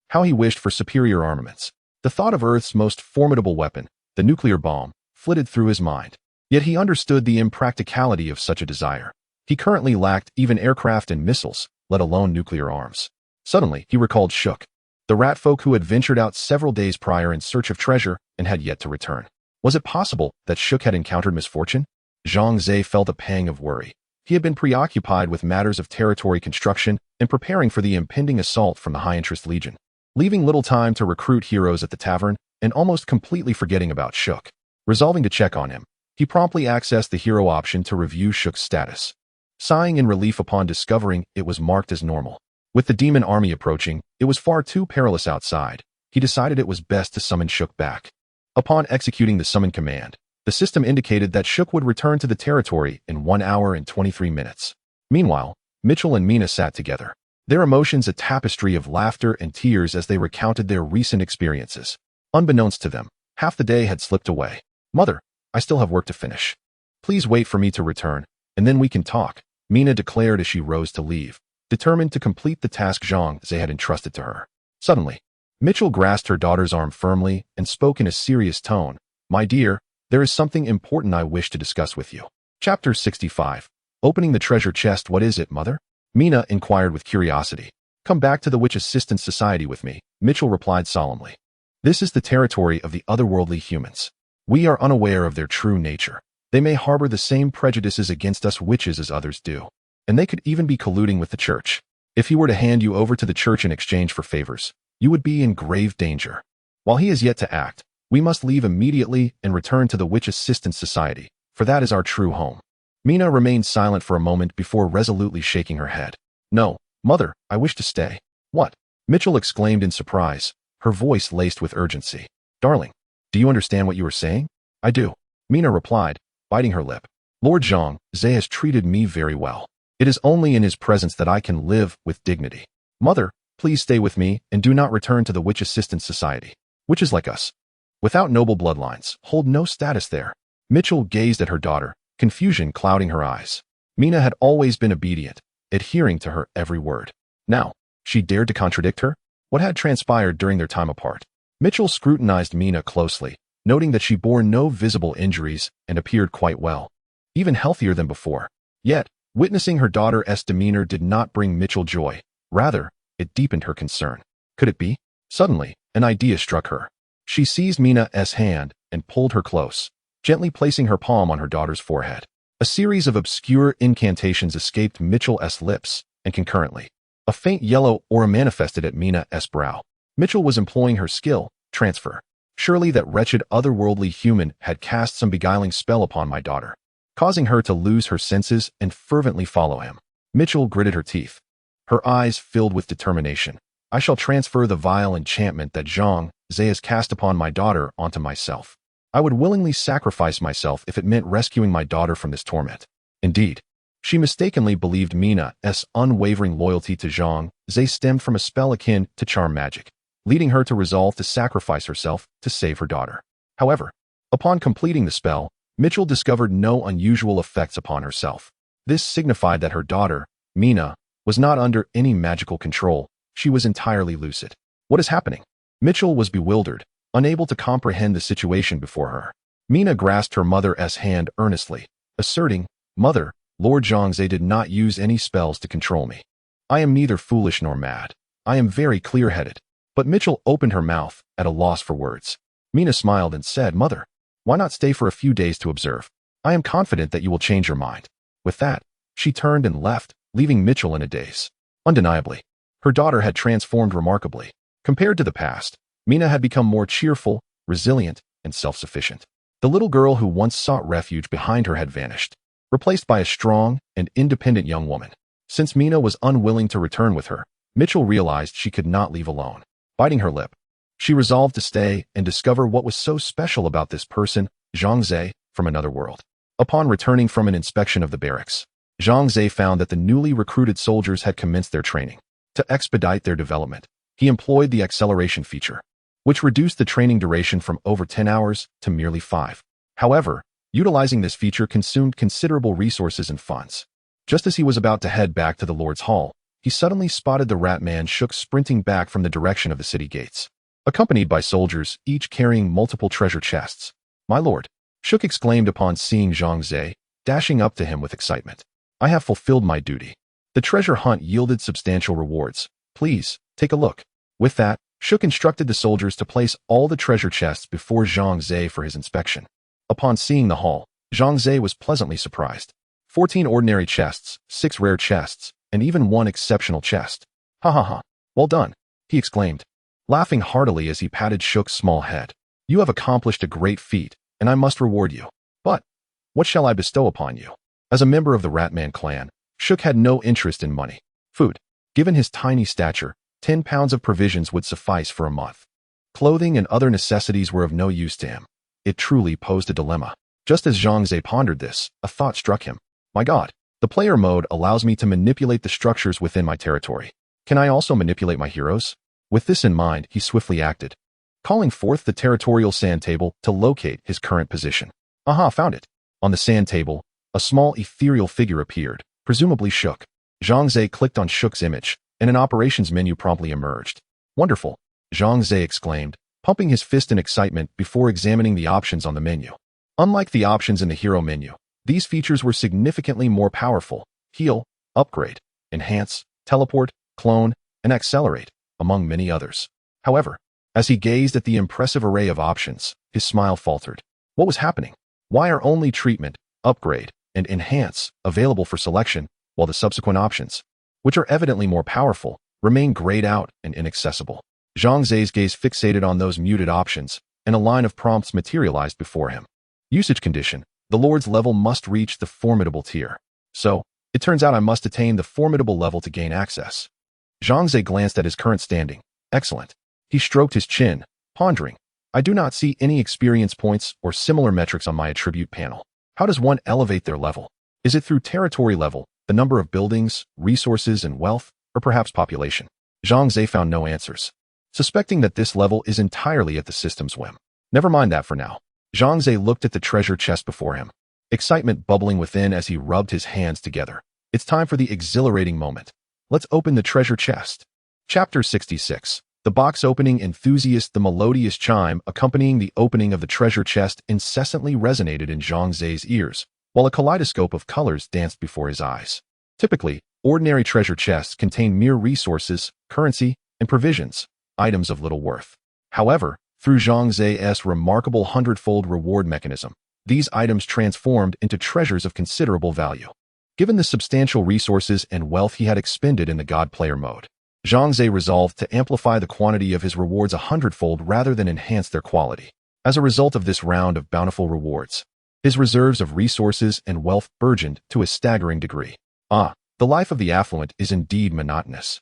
How he wished for superior armaments. The thought of Earth's most formidable weapon, the nuclear bomb, flitted through his mind. Yet he understood the impracticality of such a desire. He currently lacked even aircraft and missiles, let alone nuclear arms. Suddenly, he recalled Shook, the rat folk who had ventured out several days prior in search of treasure and had yet to return. Was it possible that Shook had encountered misfortune? Zhang Ze felt a pang of worry. He had been preoccupied with matters of territory construction and preparing for the impending assault from the High-Interest Legion, leaving little time to recruit heroes at the tavern and almost completely forgetting about Shook. Resolving to check on him, he promptly accessed the hero option to review Shook's status. Sighing in relief upon discovering it was marked as normal. With the demon army approaching, it was far too perilous outside. He decided it was best to summon Shook back. Upon executing the summon command, the system indicated that Shook would return to the territory in 1 hour and 23 minutes. Meanwhile, Mitchell and Mina sat together, their emotions a tapestry of laughter and tears as they recounted their recent experiences. Unbeknownst to them, half the day had slipped away. "Mother, I still have work to finish. Please wait for me to return, and then we can talk," Mina declared as she rose to leave, determined to complete the task Zhang Ze had entrusted to her. Suddenly, Mitchell grasped her daughter's arm firmly and spoke in a serious tone. "My dear, there is something important I wish to discuss with you." Chapter 65. Opening the treasure chest. "What is it, mother?" Mina inquired with curiosity. "Come back to the Witch Assistance Society with me," Mitchell replied solemnly. "This is the territory of the otherworldly humans. We are unaware of their true nature. They may harbor the same prejudices against us witches as others do. and they could even be colluding with the church. If he were to hand you over to the church in exchange for favors, you would be in grave danger. While he is yet to act, we must leave immediately and return to the Witch Assistance Society, for that is our true home. Mina remained silent for a moment before resolutely shaking her head. No, mother, I wish to stay. What? Mitchell exclaimed in surprise, her voice laced with urgency. Darling, do you understand what you are saying? I do, Mina replied, biting her lip. Lord Zhang Ze has treated me very well. It is only in his presence that I can live with dignity. Mother, please stay with me and do not return to the Witch Assistance Society. Witches like us, without noble bloodlines, hold no status there. Mitchell gazed at her daughter, confusion clouding her eyes. Mina had always been obedient, adhering to her every word. Now, she dared to contradict her? What had transpired during their time apart? Mitchell scrutinized Mina closely, noting that she bore no visible injuries and appeared quite well, even healthier than before. Yet, witnessing her daughter's demeanor did not bring Mitchell joy. Rather, it deepened her concern. Could it be? Suddenly, an idea struck her. She seized Mina's hand and pulled her close, gently placing her palm on her daughter's forehead. A series of obscure incantations escaped Mitchell's lips, and concurrently, a faint yellow aura manifested at Mina's brow. Mitchell was employing her skill, transfer. Surely that wretched otherworldly human had cast some beguiling spell upon my daughter, causing her to lose her senses and fervently follow him. Mitchell gritted her teeth, her eyes filled with determination. I shall transfer the vile enchantment that Zhang Ze has cast upon my daughter onto myself. I would willingly sacrifice myself if it meant rescuing my daughter from this torment. Indeed, she mistakenly believed Mina's unwavering loyalty to Zhang Ze stemmed from a spell akin to charm magic, leading her to resolve to sacrifice herself to save her daughter. However, upon completing the spell, Mitchell discovered no unusual effects upon herself. This signified that her daughter, Mina, was not under any magical control. She was entirely lucid. What is happening? Mitchell was bewildered, unable to comprehend the situation before her. Mina grasped her mother's hand earnestly, asserting, Mother, Lord Zhang Ze did not use any spells to control me. I am neither foolish nor mad. I am very clear-headed. But Mitchell opened her mouth, at a loss for words. Mina smiled and said, Mother, why not stay for a few days to observe? I am confident that you will change your mind. With that, she turned and left, leaving Mitchell in a daze. Undeniably, her daughter had transformed remarkably. Compared to the past, Mina had become more cheerful, resilient, and self-sufficient. The little girl who once sought refuge behind her had vanished, replaced by a strong and independent young woman. Since Mina was unwilling to return with her, Mitchell realized she could not leave alone. Biting her lip, she resolved to stay and discover what was so special about this person, Zhang Ze, from another world. Upon returning from an inspection of the barracks, Zhang Ze found that the newly recruited soldiers had commenced their training. To expedite their development, he employed the acceleration feature, which reduced the training duration from over 10 hours to merely 5. However, utilizing this feature consumed considerable resources and funds. Just as he was about to head back to the Lord's Hall, he suddenly spotted the rat man Shook sprinting back from the direction of the city gates, accompanied by soldiers, each carrying multiple treasure chests. My lord, Shook exclaimed upon seeing Zhang Ze, dashing up to him with excitement. I have fulfilled my duty. The treasure hunt yielded substantial rewards. Please, take a look. With that, Shook instructed the soldiers to place all the treasure chests before Zhang Ze for his inspection. Upon seeing the haul, Zhang Ze was pleasantly surprised. 14 ordinary chests, 6 rare chests, and even 1 exceptional chest. Ha ha ha. Well done, he exclaimed, laughing heartily as he patted Shook's small head. You have accomplished a great feat, and I must reward you. But, what shall I bestow upon you? As a member of the Ratman clan, Shook had no interest in money. Food. Given his tiny stature, 10 pounds of provisions would suffice for a month. Clothing and other necessities were of no use to him. It truly posed a dilemma. Just as Zhang Ze pondered this, a thought struck him. My God, the player mode allows me to manipulate the structures within my territory. Can I also manipulate my heroes? With this in mind, he swiftly acted, calling forth the territorial sand table to locate his current position. Aha, found it. On the sand table, a small ethereal figure appeared, presumably Shook. Zhang Ze clicked on Shook's image, and an operations menu promptly emerged. Wonderful, Zhang Ze exclaimed, pumping his fist in excitement before examining the options on the menu. Unlike the options in the hero menu, these features were significantly more powerful: heal, upgrade, enhance, teleport, clone, and accelerate, among many others. However, as he gazed at the impressive array of options, his smile faltered. What was happening? Why are only treatment, upgrade, and enhance available for selection, while the subsequent options, which are evidently more powerful, remain grayed out and inaccessible. Zhang Ze's gaze fixated on those muted options, and a line of prompts materialized before him. Usage condition: the Lord's level must reach the formidable tier. So, it turns out I must attain the formidable level to gain access. Zhang Ze glanced at his current standing. Excellent. He stroked his chin, pondering. I do not see any experience points or similar metrics on my attribute panel. How does one elevate their level? Is it through territory level, the number of buildings, resources, and wealth, or perhaps population? Zhang Ze found no answers, suspecting that this level is entirely at the system's whim. Never mind that for now. Zhang Ze looked at the treasure chest before him, excitement bubbling within as he rubbed his hands together. It's time for the exhilarating moment. Let's open the treasure chest. Chapter 66. The box opening enthusiast. The melodious chime accompanying the opening of the treasure chest incessantly resonated in Zhang Ze's ears, while a kaleidoscope of colors danced before his eyes. Typically, ordinary treasure chests contain mere resources, currency, and provisions, items of little worth. However, through Zhang Ze's remarkable hundredfold reward mechanism, these items transformed into treasures of considerable value. Given the substantial resources and wealth he had expended in the God Player mode, Zhang Ze resolved to amplify the quantity of his rewards 100-fold rather than enhance their quality. As a result of this round of bountiful rewards, his reserves of resources and wealth burgeoned to a staggering degree. The life of the affluent is indeed monotonous.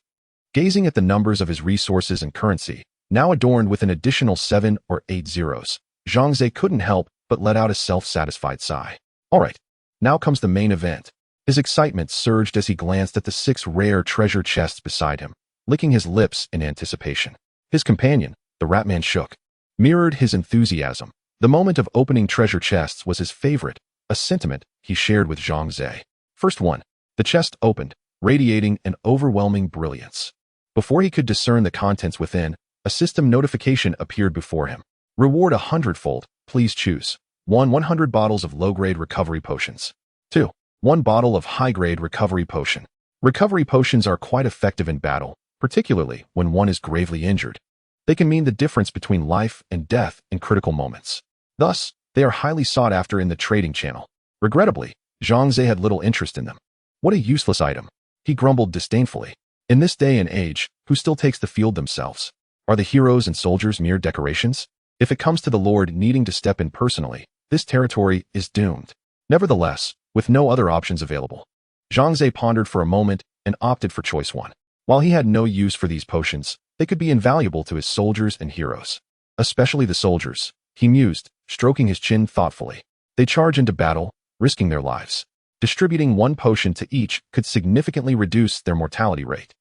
Gazing at the numbers of his resources and currency, now adorned with an additional 7 or 8 zeros, Zhang Ze couldn't help but let out a self-satisfied sigh. Alright, now comes the main event. His excitement surged as he glanced at the 6 rare treasure chests beside him, licking his lips in anticipation. His companion, the Ratman shook, mirrored his enthusiasm. The moment of opening treasure chests was his favorite, a sentiment he shared with Zhang Ze. First one. The chest opened, radiating an overwhelming brilliance. Before he could discern the contents within, a system notification appeared before him. Reward 100-fold, please choose. 1. 100 bottles of low-grade recovery potions. 2. 1 bottle of high-grade recovery potion. Recovery potions are quite effective in battle, particularly when one is gravely injured. They can mean the difference between life and death in critical moments. Thus, they are highly sought after in the trading channel. Regrettably, Zhang Ze had little interest in them. What a useless item, he grumbled disdainfully. In this day and age, who still takes the field themselves? Are the heroes and soldiers mere decorations? If it comes to the Lord needing to step in personally, this territory is doomed. Nevertheless, with no other options available, Zhang Ze pondered for a moment and opted for choice 1. While he had no use for these potions, they could be invaluable to his soldiers and heroes. Especially the soldiers, he mused, stroking his chin thoughtfully. They charge into battle, risking their lives. Distributing 1 potion to each could significantly reduce their mortality rate.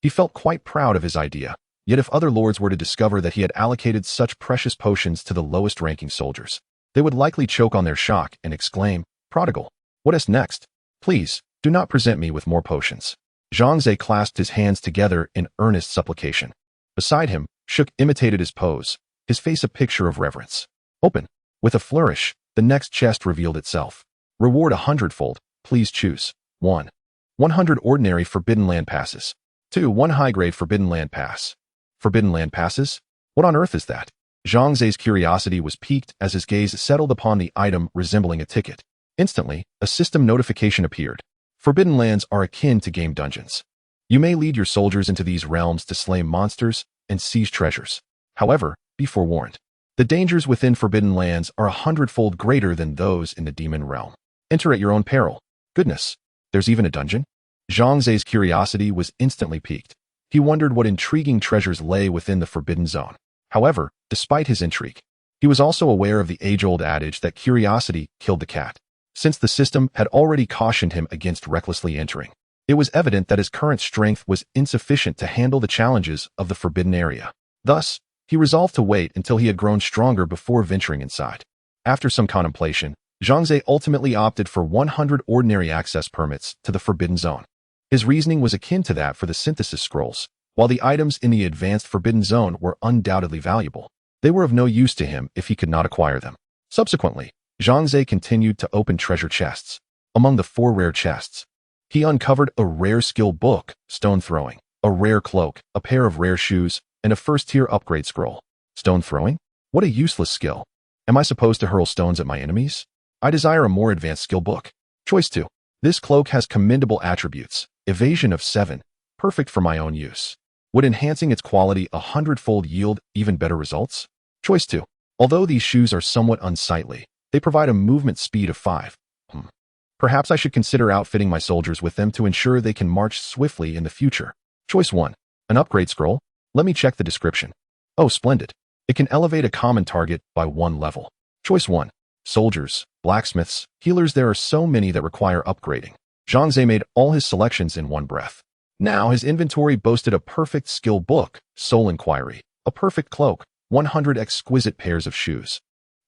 He felt quite proud of his idea, yet if other lords were to discover that he had allocated such precious potions to the lowest-ranking soldiers, they would likely choke on their shock and exclaim, "Prodigal, what is next? Please, do not present me with more potions." Zhang Ze clasped his hands together in earnest supplication. Beside him, Shook imitated his pose, his face a picture of reverence. Open. With a flourish, the next chest revealed itself. Reward 100-fold. Please choose. 1. 100 ordinary Forbidden Land passes. 2. 1 high-grade Forbidden Land pass. Forbidden Land passes? What on earth is that? Zhang Ze's curiosity was piqued as his gaze settled upon the item resembling a ticket. Instantly, a system notification appeared. Forbidden lands are akin to game dungeons. You may lead your soldiers into these realms to slay monsters and seize treasures. However, be forewarned. The dangers within Forbidden Lands are 100-fold greater than those in the demon realm. Enter at your own peril. Goodness, there's even a dungeon? Zhang Ze's curiosity was instantly piqued. He wondered what intriguing treasures lay within the Forbidden Zone. However, despite his intrigue, he was also aware of the age-old adage that curiosity killed the cat. Since the system had already cautioned him against recklessly entering, it was evident that his current strength was insufficient to handle the challenges of the Forbidden Area. Thus, he resolved to wait until he had grown stronger before venturing inside. After some contemplation, Zhang Ze ultimately opted for 100 ordinary access permits to the Forbidden Zone. His reasoning was akin to that for the synthesis scrolls. While the items in the advanced Forbidden Zone were undoubtedly valuable, they were of no use to him if he could not acquire them. Subsequently, Zhang Ze continued to open treasure chests. Among the 4 rare chests, he uncovered a rare skill book, stone throwing, a rare cloak, a pair of rare shoes, and a first-tier upgrade scroll. Stone throwing? What a useless skill. Am I supposed to hurl stones at my enemies? I desire a more advanced skill book. Choice 2. This cloak has commendable attributes. Evasion of 7, perfect for my own use. Would enhancing its quality 100-fold yield even better results? Choice 2. Although these shoes are somewhat unsightly, they provide a movement speed of 5. Perhaps I should consider outfitting my soldiers with them to ensure they can march swiftly in the future. Choice 1. An upgrade scroll? Let me check the description. Oh, splendid. It can elevate a common target by 1 level. Choice 1. Soldiers, blacksmiths, healers. There are so many that require upgrading. Zhang Ze made all his selections in one breath. Now his inventory boasted a perfect skill book, Soul Inquiry, a perfect cloak, 100 exquisite pairs of shoes,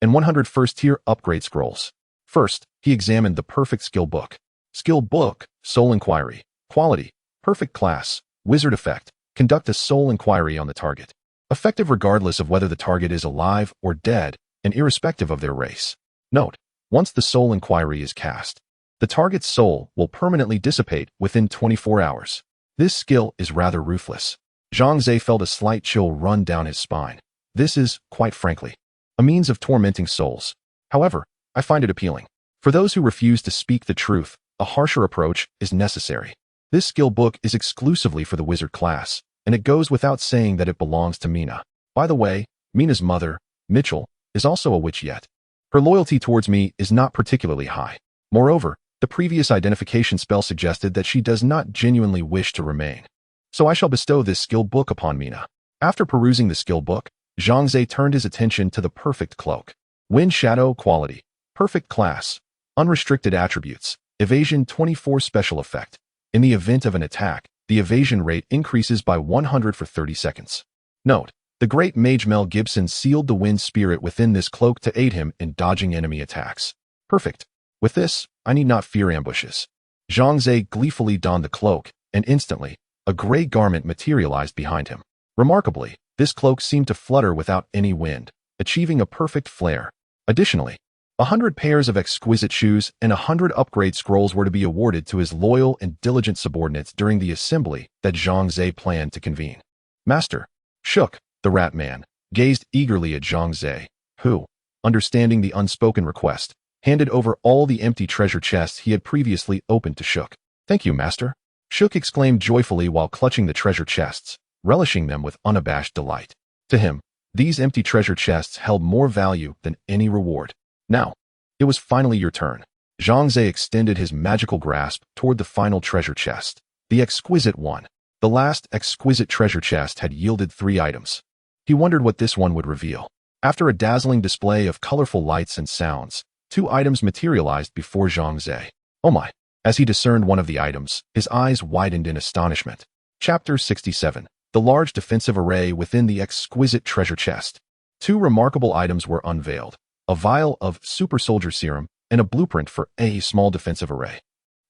and 100 first-tier upgrade scrolls. First, he examined the perfect skill book. Skill book, Soul Inquiry, quality, perfect class, wizard effect, conduct a soul inquiry on the target. Effective regardless of whether the target is alive or dead, and irrespective of their race. Note, once the soul inquiry is cast, the target's soul will permanently dissipate within 24 hours. This skill is rather ruthless. Zhang Ze felt a slight chill run down his spine. This is, quite frankly, a means of tormenting souls. However, I find it appealing. For those who refuse to speak the truth, a harsher approach is necessary. This skill book is exclusively for the wizard class, and it goes without saying that it belongs to Mina. By the way, Mina's mother, Mitchell, is also a witch yet. Her loyalty towards me is not particularly high. Moreover, the previous identification spell suggested that she does not genuinely wish to remain. So I shall bestow this skill book upon Mina. After perusing the skill book, Zhang Ze turned his attention to the perfect cloak. Wind Shadow quality, perfect class, unrestricted attributes, evasion 24 special effect. In the event of an attack, the evasion rate increases by 100 for 30 seconds. Note, the great mage Mel Gibson sealed the wind spirit within this cloak to aid him in dodging enemy attacks. Perfect. With this, I need not fear ambushes. Zhang Ze gleefully donned the cloak, and instantly, a gray garment materialized behind him. Remarkably, this cloak seemed to flutter without any wind, achieving a perfect flare. Additionally, 100 pairs of exquisite shoes and 100 upgrade scrolls were to be awarded to his loyal and diligent subordinates during the assembly that Zhang Ze planned to convene. Master, Shook, the rat man, gazed eagerly at Zhang Ze, who, understanding the unspoken request, handed over all the empty treasure chests he had previously opened to Shook. Thank you, Master. Shook exclaimed joyfully while clutching the treasure chests, relishing them with unabashed delight. To him, these empty treasure chests held more value than any reward. Now, it was finally your turn. Zhang Ze extended his magical grasp toward the final treasure chest, the exquisite one. The last exquisite treasure chest had yielded 3 items. He wondered what this one would reveal. After a dazzling display of colorful lights and sounds, 2 items materialized before Zhang Ze. Oh my! As he discerned one of the items, his eyes widened in astonishment. Chapter 67. The large defensive array within the exquisite treasure chest. 2 remarkable items were unveiled. A vial of super soldier serum and a blueprint for a small defensive array.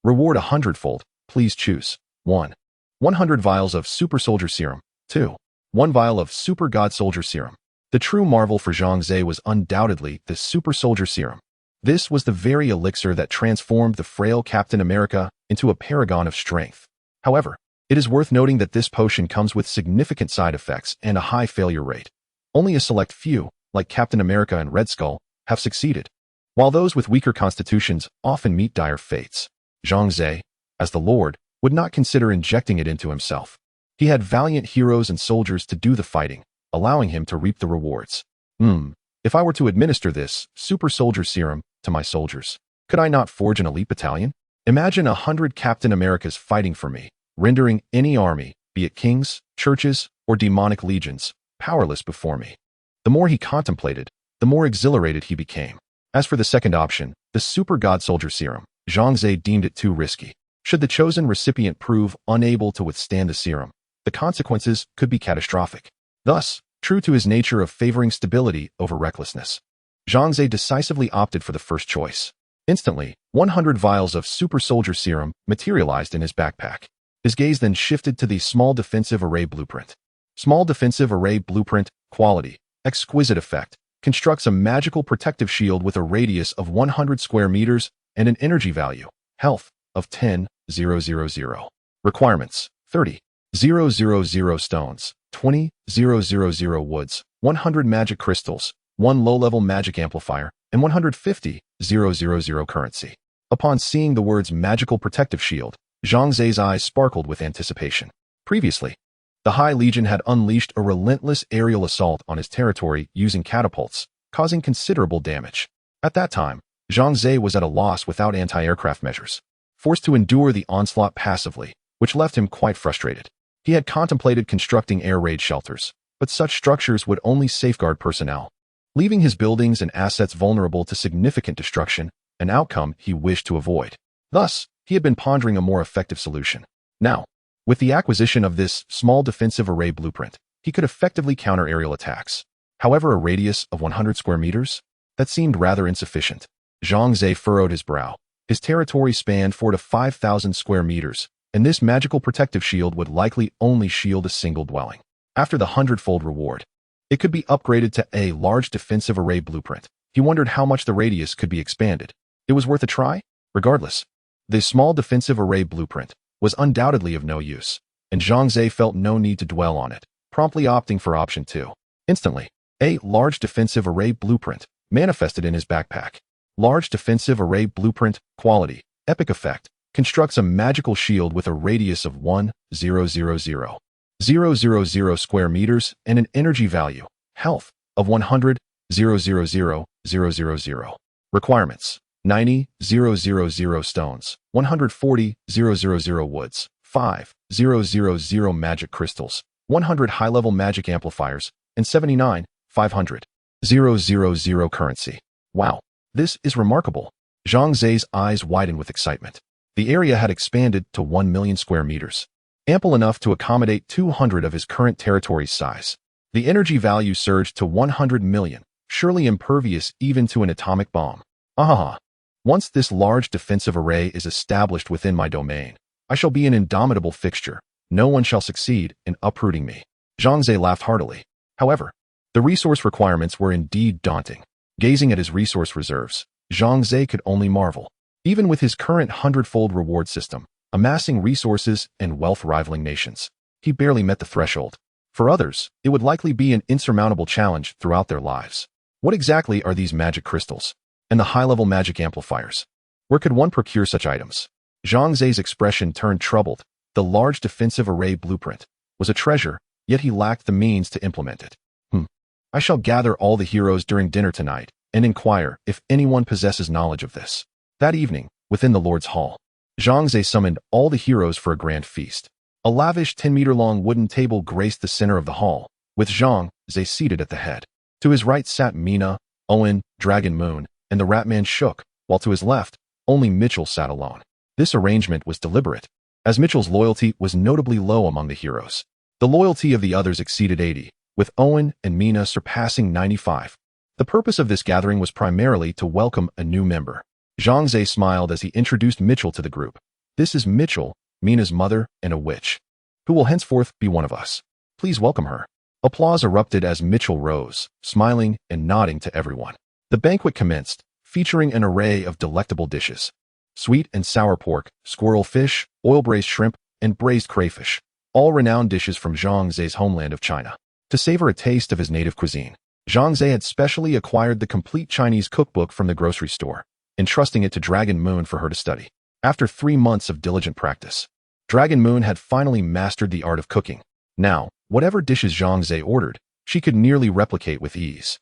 Reward 100-fold. Please choose. 1. 100 vials of super soldier serum. 2. 1 vial of super god soldier serum. The true marvel for Zhang Ze was undoubtedly the super soldier serum. This was the very elixir that transformed the frail Captain America into a paragon of strength. However, it is worth noting that this potion comes with significant side effects and a high failure rate. Only a select few, like Captain America and Red Skull, have succeeded, while those with weaker constitutions often meet dire fates. Zhang Ze, as the Lord, would not consider injecting it into himself. He had valiant heroes and soldiers to do the fighting, allowing him to reap the rewards. If I were to administer this super soldier serum to my soldiers, could I not forge an elite battalion? Imagine 100 Captain Americas fighting for me, rendering any army, be it kings, churches, or demonic legions, powerless before me. The more he contemplated, the more exhilarated he became. As for the second option, the super god soldier serum, Zhang Ze deemed it too risky. Should the chosen recipient prove unable to withstand the serum, the consequences could be catastrophic. Thus, true to his nature of favoring stability over recklessness, Zhang Ze decisively opted for the first choice. Instantly, 100 vials of super soldier serum materialized in his backpack. His gaze then shifted to the small defensive array blueprint. Small defensive array blueprint, quality, exquisite effect, constructs a magical protective shield with a radius of 100 square meters and an energy value, health, of 10,000. Requirements, 30,000 stones, 20,000 woods, 100 magic crystals, 1 low-level magic amplifier, and 150,000 currency. Upon seeing the words magical protective shield, Zhang Ze's eyes sparkled with anticipation. Previously, the High Legion had unleashed a relentless aerial assault on his territory using catapults, causing considerable damage. At that time, Zhang Ze was at a loss without anti-aircraft measures, forced to endure the onslaught passively, which left him quite frustrated. He had contemplated constructing air raid shelters, but such structures would only safeguard personnel, leaving his buildings and assets vulnerable to significant destruction, an outcome he wished to avoid. Thus, he had been pondering a more effective solution. Now, with the acquisition of this small defensive array blueprint, he could effectively counter aerial attacks. However, a radius of 100 square meters? That seemed rather insufficient. Zhang Ze furrowed his brow. His territory spanned 4,000 to 5,000 square meters, and this magical protective shield would likely only shield a single dwelling. After the hundredfold reward, it could be upgraded to a large defensive array blueprint. He wondered how much the radius could be expanded. It was worth a try? Regardless, this small defensive array blueprint was undoubtedly of no use, and Zhang Ze felt no need to dwell on it, promptly opting for option 2. Instantly, a large defensive array blueprint manifested in his backpack. Large defensive array blueprint, quality, epic effect, constructs a magical shield with a radius of 1,000,000 square meters and an energy value, health, of 100,000,000. Requirements: 90,000 stones, 140,000 woods, 5,000 magic crystals, 100 high-level magic amplifiers, and 79,500,000 currency. Wow, this is remarkable. Zhang Ze's eyes widened with excitement. The area had expanded to 1 million square meters, ample enough to accommodate 200 of his current territory's size. The energy value surged to 100 million, surely impervious even to an atomic bomb. Ahaha. Once this large defensive array is established within my domain, I shall be an indomitable fixture. No one shall succeed in uprooting me. Zhang Ze laughed heartily. However, the resource requirements were indeed daunting. Gazing at his resource reserves, Zhang Ze could only marvel. Even with his current hundredfold reward system, amassing resources and wealth rivaling nations, he barely met the threshold. For others, it would likely be an insurmountable challenge throughout their lives. What exactly are these magic crystals? And the high-level magic amplifiers? Where could one procure such items? Zhang Ze's expression turned troubled. The large defensive array blueprint was a treasure, yet he lacked the means to implement it. I shall gather all the heroes during dinner tonight and inquire if anyone possesses knowledge of this. That evening, within the Lord's Hall, Zhang Ze summoned all the heroes for a grand feast. A lavish 10-meter-long wooden table graced the center of the hall, with Zhang Ze seated at the head. To his right sat Mina, Owen, Dragon Moon, and the Ratman Shook, while to his left, only Mitchell sat alone. This arrangement was deliberate, as Mitchell's loyalty was notably low among the heroes. The loyalty of the others exceeded 80, with Owen and Mina surpassing 95. The purpose of this gathering was primarily to welcome a new member. Zhang Ze smiled as he introduced Mitchell to the group. This is Mitchell, Mina's mother and a witch, who will henceforth be one of us. Please welcome her. Applause erupted as Mitchell rose, smiling and nodding to everyone. The banquet commenced, featuring an array of delectable dishes. Sweet and sour pork, squirrel fish, oil-braised shrimp, and braised crayfish, all renowned dishes from Zhang Ze's homeland of China. To savor a taste of his native cuisine, Zhang Ze had specially acquired the complete Chinese cookbook from the grocery store, entrusting it to Dragon Moon for her to study. After 3 months of diligent practice, Dragon Moon had finally mastered the art of cooking. Now, whatever dishes Zhang Ze ordered, she could nearly replicate with ease.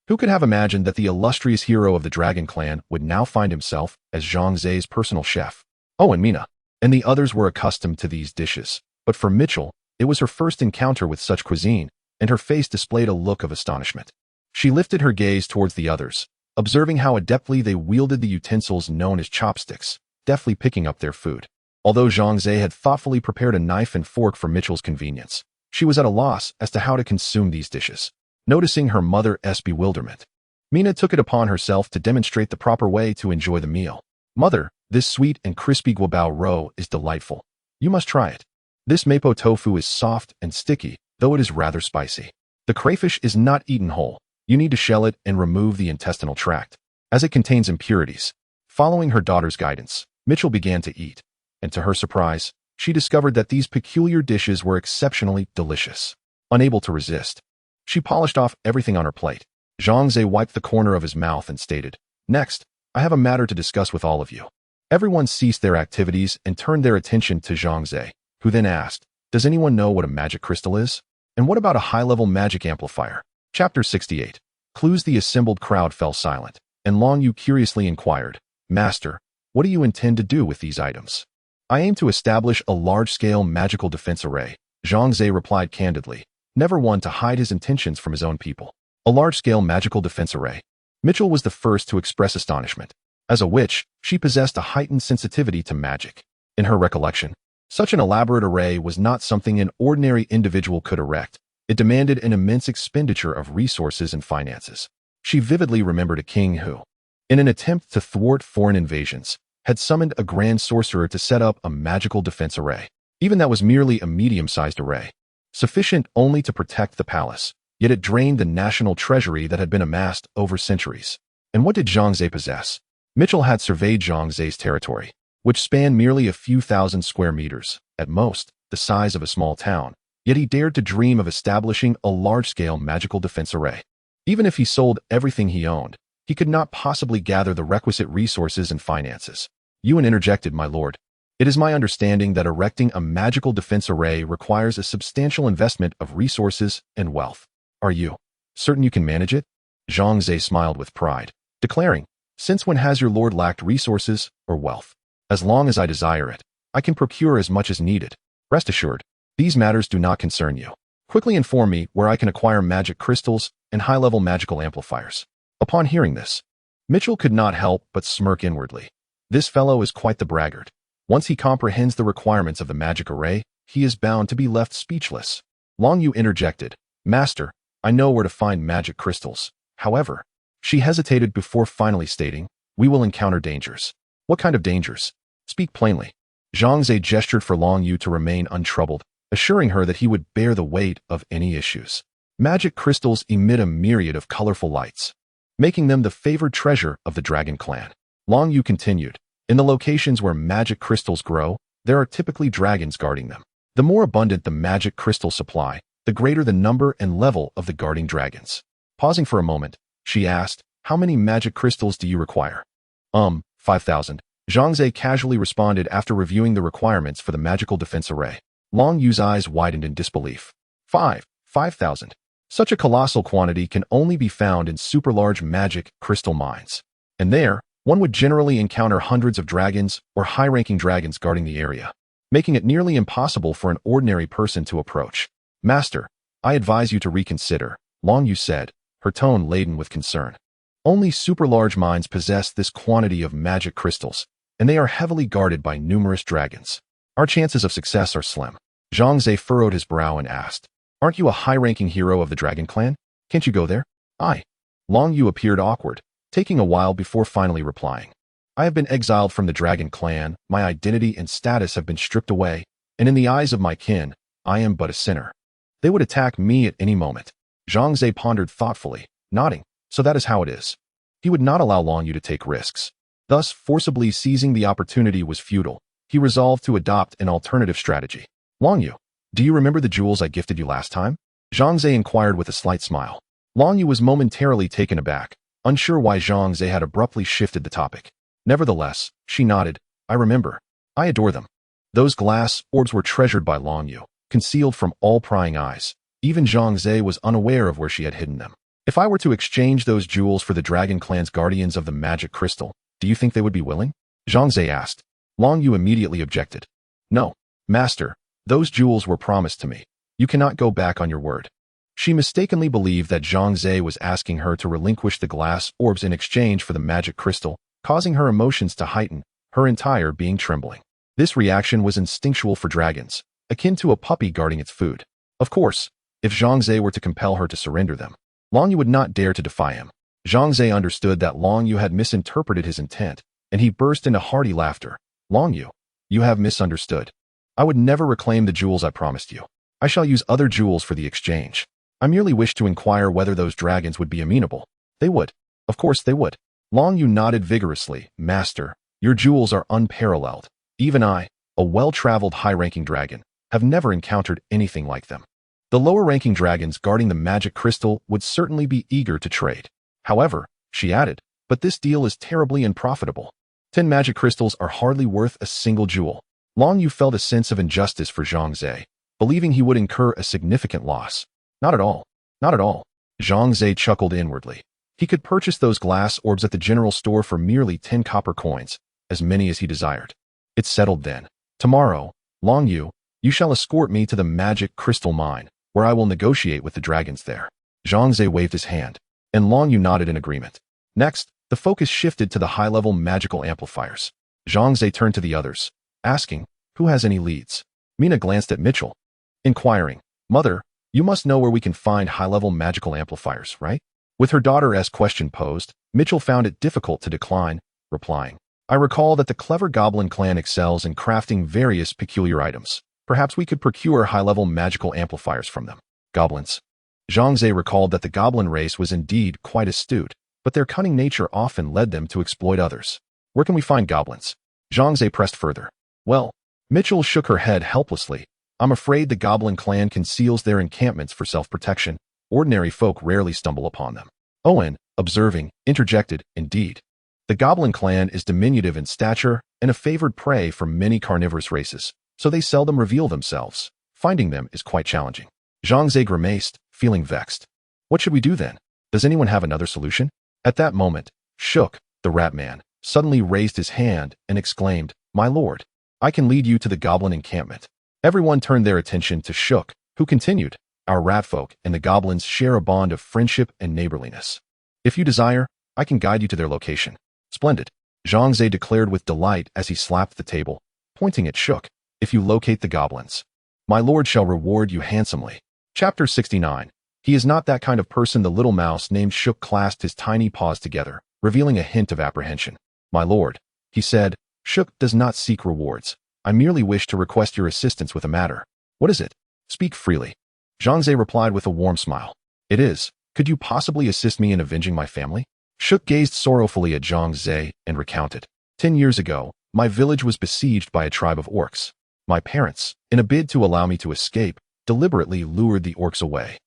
Who could have imagined that the illustrious hero of the Dragon Clan would now find himself as Zhang Ze's personal chef? Oh, and Mina and the others were accustomed to these dishes, but for Mitchell, it was her first encounter with such cuisine, and her face displayed a look of astonishment. She lifted her gaze towards the others, observing how adeptly they wielded the utensils known as chopsticks, deftly picking up their food. Although Zhang Ze had thoughtfully prepared a knife and fork for Mitchell's convenience, she was at a loss as to how to consume these dishes. Noticing her mother's bewilderment, Mina took it upon herself to demonstrate the proper way to enjoy the meal. Mother, this sweet and crispy guabao roe is delightful. You must try it. This mapo tofu is soft and sticky, though it is rather spicy. The crayfish is not eaten whole. You need to shell it and remove the intestinal tract, as it contains impurities. Following her daughter's guidance, Mitchell began to eat, and to her surprise, she discovered that these peculiar dishes were exceptionally delicious. Unable to resist, she polished off everything on her plate. Zhang Ze wiped the corner of his mouth and stated, "Next, I have a matter to discuss with all of you. Everyone ceased their activities and turned their attention to Zhang Ze, who then asked, "Does anyone know what a magic crystal is? And what about a high-level magic amplifier?" Chapter 68. Clues. The assembled crowd fell silent, and Long Yu curiously inquired, "Master, what do you intend to do with these items?" "I aim to establish a large-scale magical defense array," Zhang Ze replied candidly, never one to hide his intentions from his own people. A large-scale magical defense array. Mitchell was the first to express astonishment. As a witch, she possessed a heightened sensitivity to magic. In her recollection, such an elaborate array was not something an ordinary individual could erect. It demanded an immense expenditure of resources and finances. She vividly remembered a king who, in an attempt to thwart foreign invasions, had summoned a grand sorcerer to set up a magical defense array. Even that was merely a medium-sized array, sufficient only to protect the palace, yet it drained the national treasury that had been amassed over centuries. And what did Zhang Ze possess? Mitchell had surveyed Zhang Ze's territory, which spanned merely a few thousand square meters, at most, the size of a small town, yet he dared to dream of establishing a large-scale magical defense array. Even if he sold everything he owned, he could not possibly gather the requisite resources and finances. Yuan interjected, "My lord, it is my understanding that erecting a magical defense array requires a substantial investment of resources and wealth. Are you certain you can manage it?" Zhang Ze smiled with pride, declaring, "Since when has your lord lacked resources or wealth? As long as I desire it, I can procure as much as needed. Rest assured, these matters do not concern you. Quickly inform me where I can acquire magic crystals and high-level magical amplifiers." Upon hearing this, Mitchell could not help but smirk inwardly. This fellow is quite the braggart. Once he comprehends the requirements of the magic array, he is bound to be left speechless. Long Yu interjected, "Master, I know where to find magic crystals. However," she hesitated before finally stating, "we will encounter dangers." "What kind of dangers? Speak plainly." Zhang Ze gestured for Long Yu to remain untroubled, assuring her that he would bear the weight of any issues. Magic crystals emit a myriad of colorful lights, making them the favored treasure of the Dragon Clan. Long Yu continued, "In the locations where magic crystals grow, there are typically dragons guarding them. The more abundant the magic crystal supply, the greater the number and level of the guarding dragons." Pausing for a moment, she asked, "How many magic crystals do you require?" 5,000. Zhang Ze casually responded after reviewing the requirements for the magical defense array. Long Yu's eyes widened in disbelief. 5,000. Such a colossal quantity can only be found in super-large magic crystal mines. And there, one would generally encounter hundreds of dragons or high-ranking dragons guarding the area, making it nearly impossible for an ordinary person to approach. "Master, I advise you to reconsider," Long Yu said, her tone laden with concern. "Only super-large mines possess this quantity of magic crystals, and they are heavily guarded by numerous dragons. Our chances of success are slim." Zhang Ze furrowed his brow and asked, "Aren't you a high-ranking hero of the Dragon Clan? Can't you go there?" Long Yu appeared awkward, taking a while before finally replying. "I have been exiled from the Dragon Clan, my identity and status have been stripped away, and in the eyes of my kin, I am but a sinner. They would attack me at any moment." Zhang Ze pondered thoughtfully, nodding. So that is how it is. He would not allow Long Yu to take risks. Thus, forcibly seizing the opportunity was futile. He resolved to adopt an alternative strategy. "Long Yu, do you remember the jewels I gifted you last time?" Zhang Ze inquired with a slight smile. Long Yu was momentarily taken aback, unsure why Zhang Ze had abruptly shifted the topic. Nevertheless, she nodded. "I remember. I adore them." Those glass orbs were treasured by Long Yu, concealed from all prying eyes. Even Zhang Ze was unaware of where she had hidden them. "If I were to exchange those jewels for the Dragon Clan's guardians of the magic crystal, do you think they would be willing?" Zhang Ze asked. Long Yu immediately objected. "No, master, those jewels were promised to me. You cannot go back on your word." She mistakenly believed that Zhang Ze was asking her to relinquish the glass orbs in exchange for the magic crystal, causing her emotions to heighten, her entire being trembling. This reaction was instinctual for dragons, akin to a puppy guarding its food. Of course, if Zhang Ze were to compel her to surrender them, Long Yu would not dare to defy him. Zhang Ze understood that Long Yu had misinterpreted his intent, and he burst into hearty laughter. "Long Yu, you have misunderstood. I would never reclaim the jewels I promised you. I shall use other jewels for the exchange. I merely wish to inquire whether those dragons would be amenable." "They would. Of course they would." Long Yu nodded vigorously. "Master, your jewels are unparalleled. Even I, a well-traveled high-ranking dragon, have never encountered anything like them. The lower-ranking dragons guarding the magic crystal would certainly be eager to trade. However," she added, "but this deal is terribly unprofitable. 10 magic crystals are hardly worth a single jewel. Long Yu felt a sense of injustice for Zhang Ze, believing he would incur a significant loss. Not at all. Not at all. Zhang Ze chuckled inwardly. He could purchase those glass orbs at the general store for merely 10 copper coins, as many as he desired. It's settled then. Tomorrow, Long Yu, you shall escort me to the magic crystal mine, where I will negotiate with the dragons there. Zhang Ze waved his hand, and Long Yu nodded in agreement. Next, the focus shifted to the high-level magical amplifiers. Zhang Ze turned to the others, asking, who has any leads? Mina glanced at Mitchell, inquiring, Mother, you must know where we can find high-level magical amplifiers, right? With her daughter's question posed, Mitchell found it difficult to decline, replying, I recall that the clever goblin clan excels in crafting various peculiar items. Perhaps we could procure high-level magical amplifiers from them. Goblins. Zhang Ze recalled that the goblin race was indeed quite astute, but their cunning nature often led them to exploit others. Where can we find goblins? Zhang Ze pressed further. Well, Mitchell shook her head helplessly. I'm afraid the goblin clan conceals their encampments for self-protection. Ordinary folk rarely stumble upon them. Owen, observing, interjected, indeed. The goblin clan is diminutive in stature and a favored prey for many carnivorous races, so they seldom reveal themselves. Finding them is quite challenging. Zhang Ze grimaced, feeling vexed. What should we do then? Does anyone have another solution? At that moment, Shook, the rat man, suddenly raised his hand and exclaimed, My lord, I can lead you to the goblin encampment. Everyone turned their attention to Shook, who continued, Our rat folk and the goblins share a bond of friendship and neighborliness. If you desire, I can guide you to their location. Splendid, Zhang Ze declared with delight as he slapped the table, pointing at Shook. If you locate the goblins, my lord shall reward you handsomely. Chapter 69. He is not that kind of person. The little mouse named Shook clasped his tiny paws together, revealing a hint of apprehension. My lord, he said, Shook does not seek rewards. I merely wish to request your assistance with a matter. What is it? Speak freely. Zhang Ze replied with a warm smile. It is. Could you possibly assist me in avenging my family? Shook gazed sorrowfully at Zhang Ze and recounted. 10 years ago, my village was besieged by a tribe of orcs. My parents, in a bid to allow me to escape, deliberately lured the orcs away.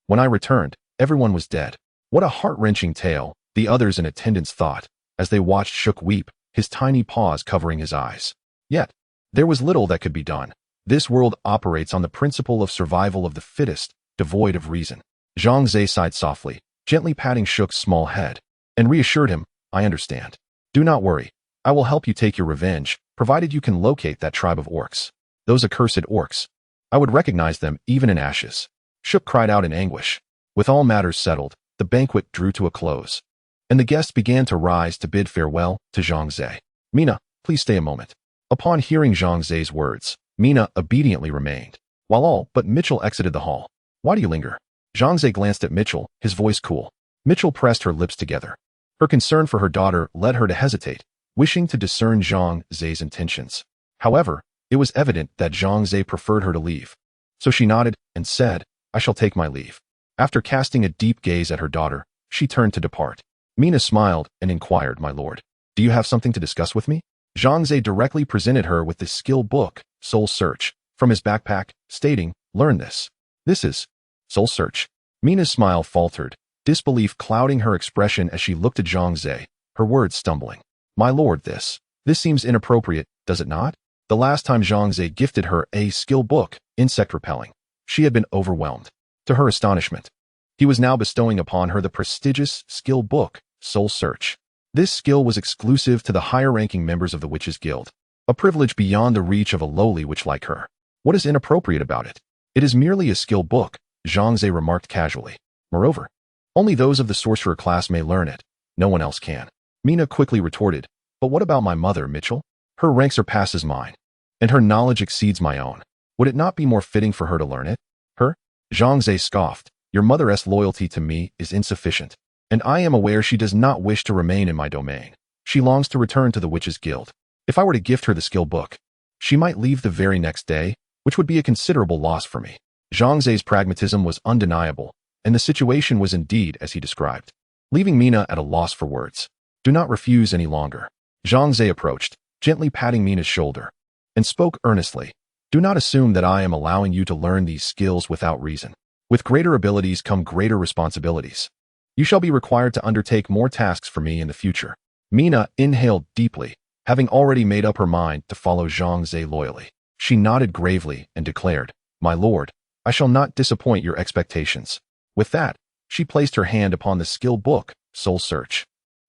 When I returned, everyone was dead. What a heart-wrenching tale, the others in attendance thought, as they watched Shook weep, his tiny paws covering his eyes. Yet, there was little that could be done. This world operates on the principle of survival of the fittest, devoid of reason. Zhang Ze sighed softly, gently patting Shook's small head, and reassured him, I understand. Do not worry. I will help you take your revenge, provided you can locate that tribe of orcs. Those accursed orcs. I would recognize them even in ashes. Shook cried out in anguish. With all matters settled, the banquet drew to a close, and the guests began to rise to bid farewell to Zhang Ze. Mina, please stay a moment. Upon hearing Zhang Ze's words, Mina obediently remained, while all but Mitchell exited the hall. Why do you linger? Zhang Ze glanced at Mitchell, his voice cool. Mitchell pressed her lips together. Her concern for her daughter led her to hesitate, wishing to discern Zhang Ze's intentions. However, it was evident that Zhang Ze preferred her to leave. So she nodded and said, I shall take my leave. After casting a deep gaze at her daughter, she turned to depart. Mina smiled and inquired, My lord, do you have something to discuss with me? Zhang Ze directly presented her with the skill book, Soul Search, from his backpack, stating, Learn this. This is Soul Search. Mina's smile faltered, disbelief clouding her expression as she looked at Zhang Ze, her words stumbling. My lord, this seems inappropriate, does it not? The last time Zhang Ze gifted her a skill book, Insect Repelling, she had been overwhelmed. To her astonishment, he was now bestowing upon her the prestigious skill book, Soul Search. This skill was exclusive to the higher-ranking members of the Witches' Guild, a privilege beyond the reach of a lowly witch like her. What is inappropriate about it? It is merely a skill book, Zhang Ze remarked casually. Moreover, only those of the sorcerer class may learn it. No one else can. Mina quickly retorted, But what about my mother, Mitchell? Her rank surpasses mine, and her knowledge exceeds my own. Would it not be more fitting for her to learn it? Her? Zhang Ze scoffed. Your mother's loyalty to me is insufficient, and I am aware she does not wish to remain in my domain. She longs to return to the Witches' Guild. If I were to gift her the skill book, she might leave the very next day, which would be a considerable loss for me. Zhang Ze's pragmatism was undeniable, and the situation was indeed as he described, leaving Mina at a loss for words. Do not refuse any longer. Zhang Ze approached, gently patting Mina's shoulder, and spoke earnestly. Do not assume that I am allowing you to learn these skills without reason. With greater abilities come greater responsibilities. You shall be required to undertake more tasks for me in the future. Mina inhaled deeply, having already made up her mind to follow Zhang Ze loyally. She nodded gravely and declared, "My lord, I shall not disappoint your expectations." With that, she placed her hand upon the skill book, Soul Search.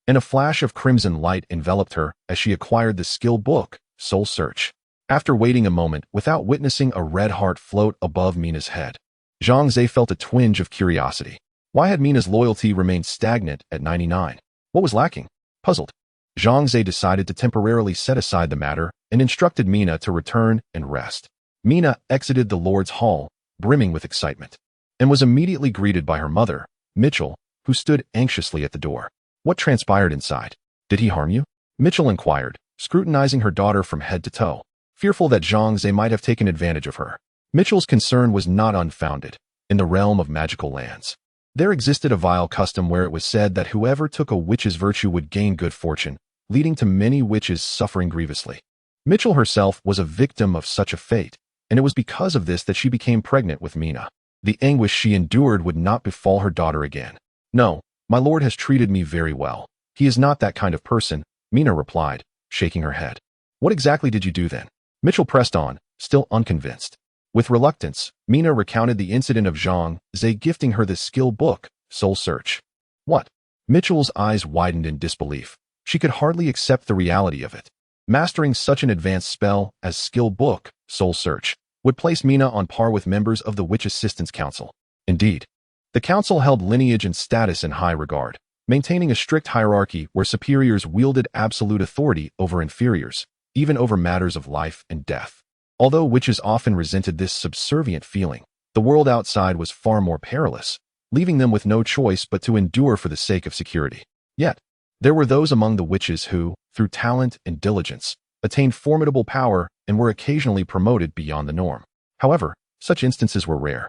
And a flash of crimson light enveloped her as she acquired the skill book, Soul Search. After waiting a moment without witnessing a red heart float above Mina's head, Zhang Ze felt a twinge of curiosity. Why had Mina's loyalty remained stagnant at 99? What was lacking? Puzzled, Zhang Ze decided to temporarily set aside the matter and instructed Mina to return and rest. Mina exited the Lord's Hall, brimming with excitement, and was immediately greeted by her mother, Mitchell, who stood anxiously at the door. "What transpired inside? Did he harm you?" Mitchell inquired, scrutinizing her daughter from head to toe, fearful that Zhang Ze might have taken advantage of her. Mitchell's concern was not unfounded. In the realm of magical lands, there existed a vile custom where it was said that whoever took a witch's virtue would gain good fortune, leading to many witches suffering grievously. Mitchell herself was a victim of such a fate, and it was because of this that she became pregnant with Mina. The anguish she endured would not befall her daughter again. "No, my lord has treated me very well. He is not that kind of person," Mina replied, shaking her head. "What exactly did you do then?" Mitchell pressed on, still unconvinced. With reluctance, Mina recounted the incident of Zhang Ze gifting her the skill book, Soul Search. "What?" Mitchell's eyes widened in disbelief. She could hardly accept the reality of it. Mastering such an advanced spell as skill book, Soul Search, would place Mina on par with members of the Witch Assistance Council. Indeed, the council held lineage and status in high regard, maintaining a strict hierarchy where superiors wielded absolute authority over inferiors, even over matters of life and death. Although witches often resented this subservient feeling, the world outside was far more perilous, leaving them with no choice but to endure for the sake of security. Yet, there were those among the witches who, through talent and diligence, attained formidable power and were occasionally promoted beyond the norm. However, such instances were rare,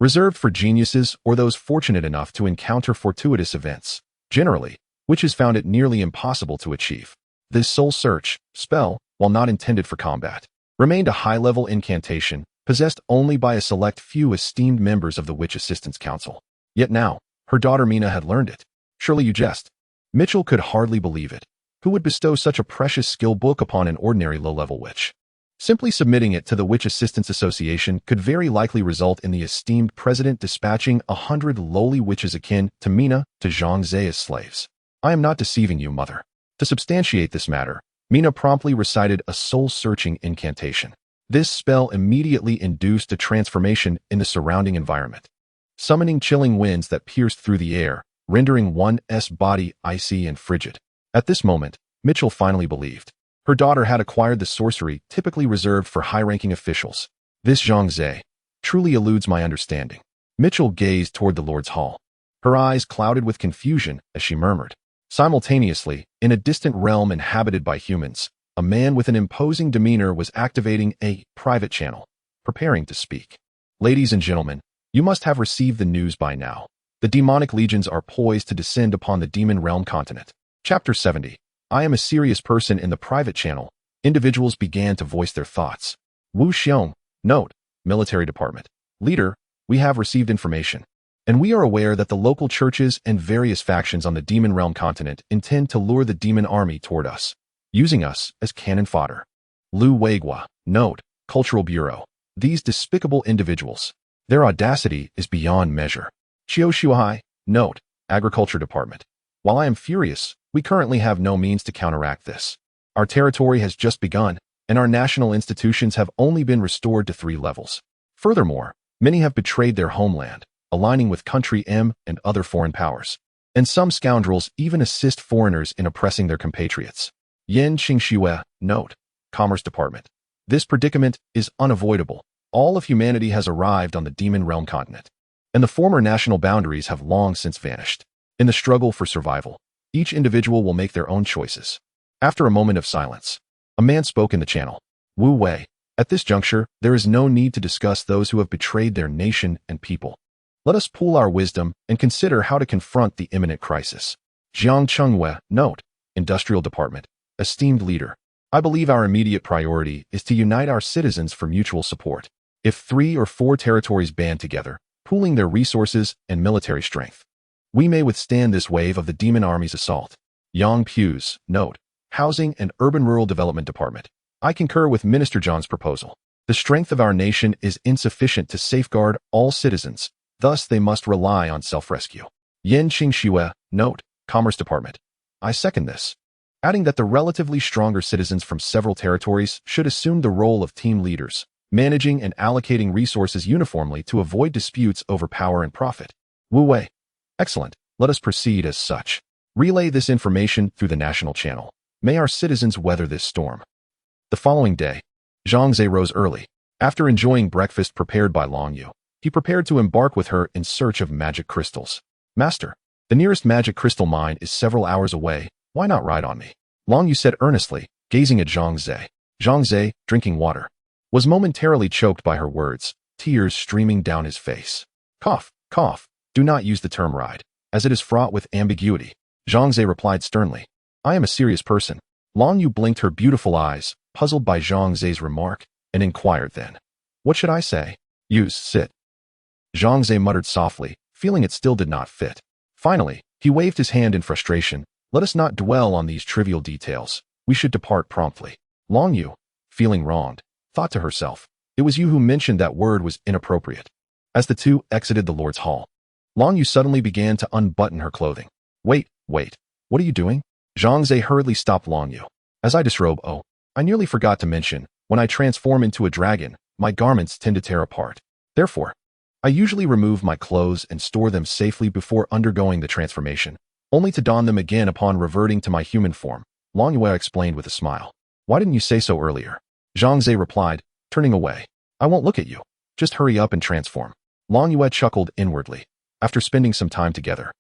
reserved for geniuses or those fortunate enough to encounter fortuitous events. Generally, witches found it nearly impossible to achieve. This Soul Search spell, while not intended for combat, remained a high-level incantation, possessed only by a select few esteemed members of the Witch Assistance Council. Yet now, her daughter Mina had learned it. "Surely you jest." Mitchell could hardly believe it. Who would bestow such a precious skill book upon an ordinary low-level witch? Simply submitting it to the Witch Assistance Association could very likely result in the esteemed president dispatching 100 lowly witches akin to Mina to Zhang Ze as slaves. "I am not deceiving you, mother." To substantiate this matter, Mina promptly recited a soul-searching incantation. This spell immediately induced a transformation in the surrounding environment, summoning chilling winds that pierced through the air, rendering one's body icy and frigid. At this moment, Mitchell finally believed. Her daughter had acquired the sorcery typically reserved for high-ranking officials. "This Zhang Ze truly eludes my understanding." Mitchell gazed toward the Lord's Hall. Her eyes clouded with confusion as she murmured. Simultaneously, in a distant realm inhabited by humans, a man with an imposing demeanor was activating a private channel, preparing to speak. "Ladies and gentlemen, you must have received the news by now. The demonic legions are poised to descend upon the demon realm continent." Chapter 70. I am a serious person. In the private channel, individuals began to voice their thoughts. Wu Xiong, note, Military Department. Leader, we have received information, and we are aware that the local churches and various factions on the demon realm continent intend to lure the demon army toward us, using us as cannon fodder. Lu Weigua, note, Cultural Bureau. These despicable individuals, their audacity is beyond measure. Qiu Shuai, note, Agriculture Department. While I am furious, we currently have no means to counteract this. Our territory has just begun, and our national institutions have only been restored to 3 levels. Furthermore, many have betrayed their homeland, aligning with Country M and other foreign powers. And some scoundrels even assist foreigners in oppressing their compatriots. Yan Qingxue, note, Commerce Department. This predicament is unavoidable. All of humanity has arrived on the demon realm continent, and the former national boundaries have long since vanished. In the struggle for survival, each individual will make their own choices. After a moment of silence, a man spoke in the channel. Wu Wei, at this juncture, there is no need to discuss those who have betrayed their nation and people. Let us pool our wisdom and consider how to confront the imminent crisis. Jiang Chengwei, note, Industrial Department. Esteemed leader, I believe our immediate priority is to unite our citizens for mutual support. If 3 or 4 territories band together, pooling their resources and military strength, we may withstand this wave of the demon army's assault. Yang Pu's, note, Housing and Urban-Rural Development Department. I concur with Minister Zhang's proposal. The strength of our nation is insufficient to safeguard all citizens, thus they must rely on self-rescue. Yin Qingxue, note, Commerce Department. I second this, adding that the relatively stronger citizens from several territories should assume the role of team leaders, managing and allocating resources uniformly to avoid disputes over power and profit. Wu Wei. Excellent. Let us proceed as such. Relay this information through the national channel. May our citizens weather this storm. The following day, Zhang Ze rose early. After enjoying breakfast prepared by Long Yu, he prepared to embark with her in search of magic crystals. Master, the nearest magic crystal mine is several hours away. Why not ride on me? Long Yu said earnestly, gazing at Zhang Ze. Zhang Ze, drinking water, was momentarily choked by her words, tears streaming down his face. Cough, cough. Do not use the term ride, as it is fraught with ambiguity. Zhang Ze replied sternly. I am a serious person. Long Yu blinked her beautiful eyes, puzzled by Zhang Ze's remark, and inquired then. What should I say? Use sit. Zhang Ze muttered softly, feeling it still did not fit. Finally, he waved his hand in frustration. Let us not dwell on these trivial details. We should depart promptly. Long Yu, feeling wronged, thought to herself, it was you who mentioned that word was inappropriate. As the two exited the Lord's Hall, Long Yu suddenly began to unbutton her clothing. Wait, what are you doing? Zhang Ze hurriedly stopped Long Yu. As I disrobe, I nearly forgot to mention, when I transform into a dragon, my garments tend to tear apart. Therefore, I usually remove my clothes and store them safely before undergoing the transformation, only to don them again upon reverting to my human form, Long Yu explained with a smile. Why didn't you say so earlier? Zhang Ze replied, turning away. I won't look at you. Just hurry up and transform. Long Yu chuckled inwardly. After spending some time together,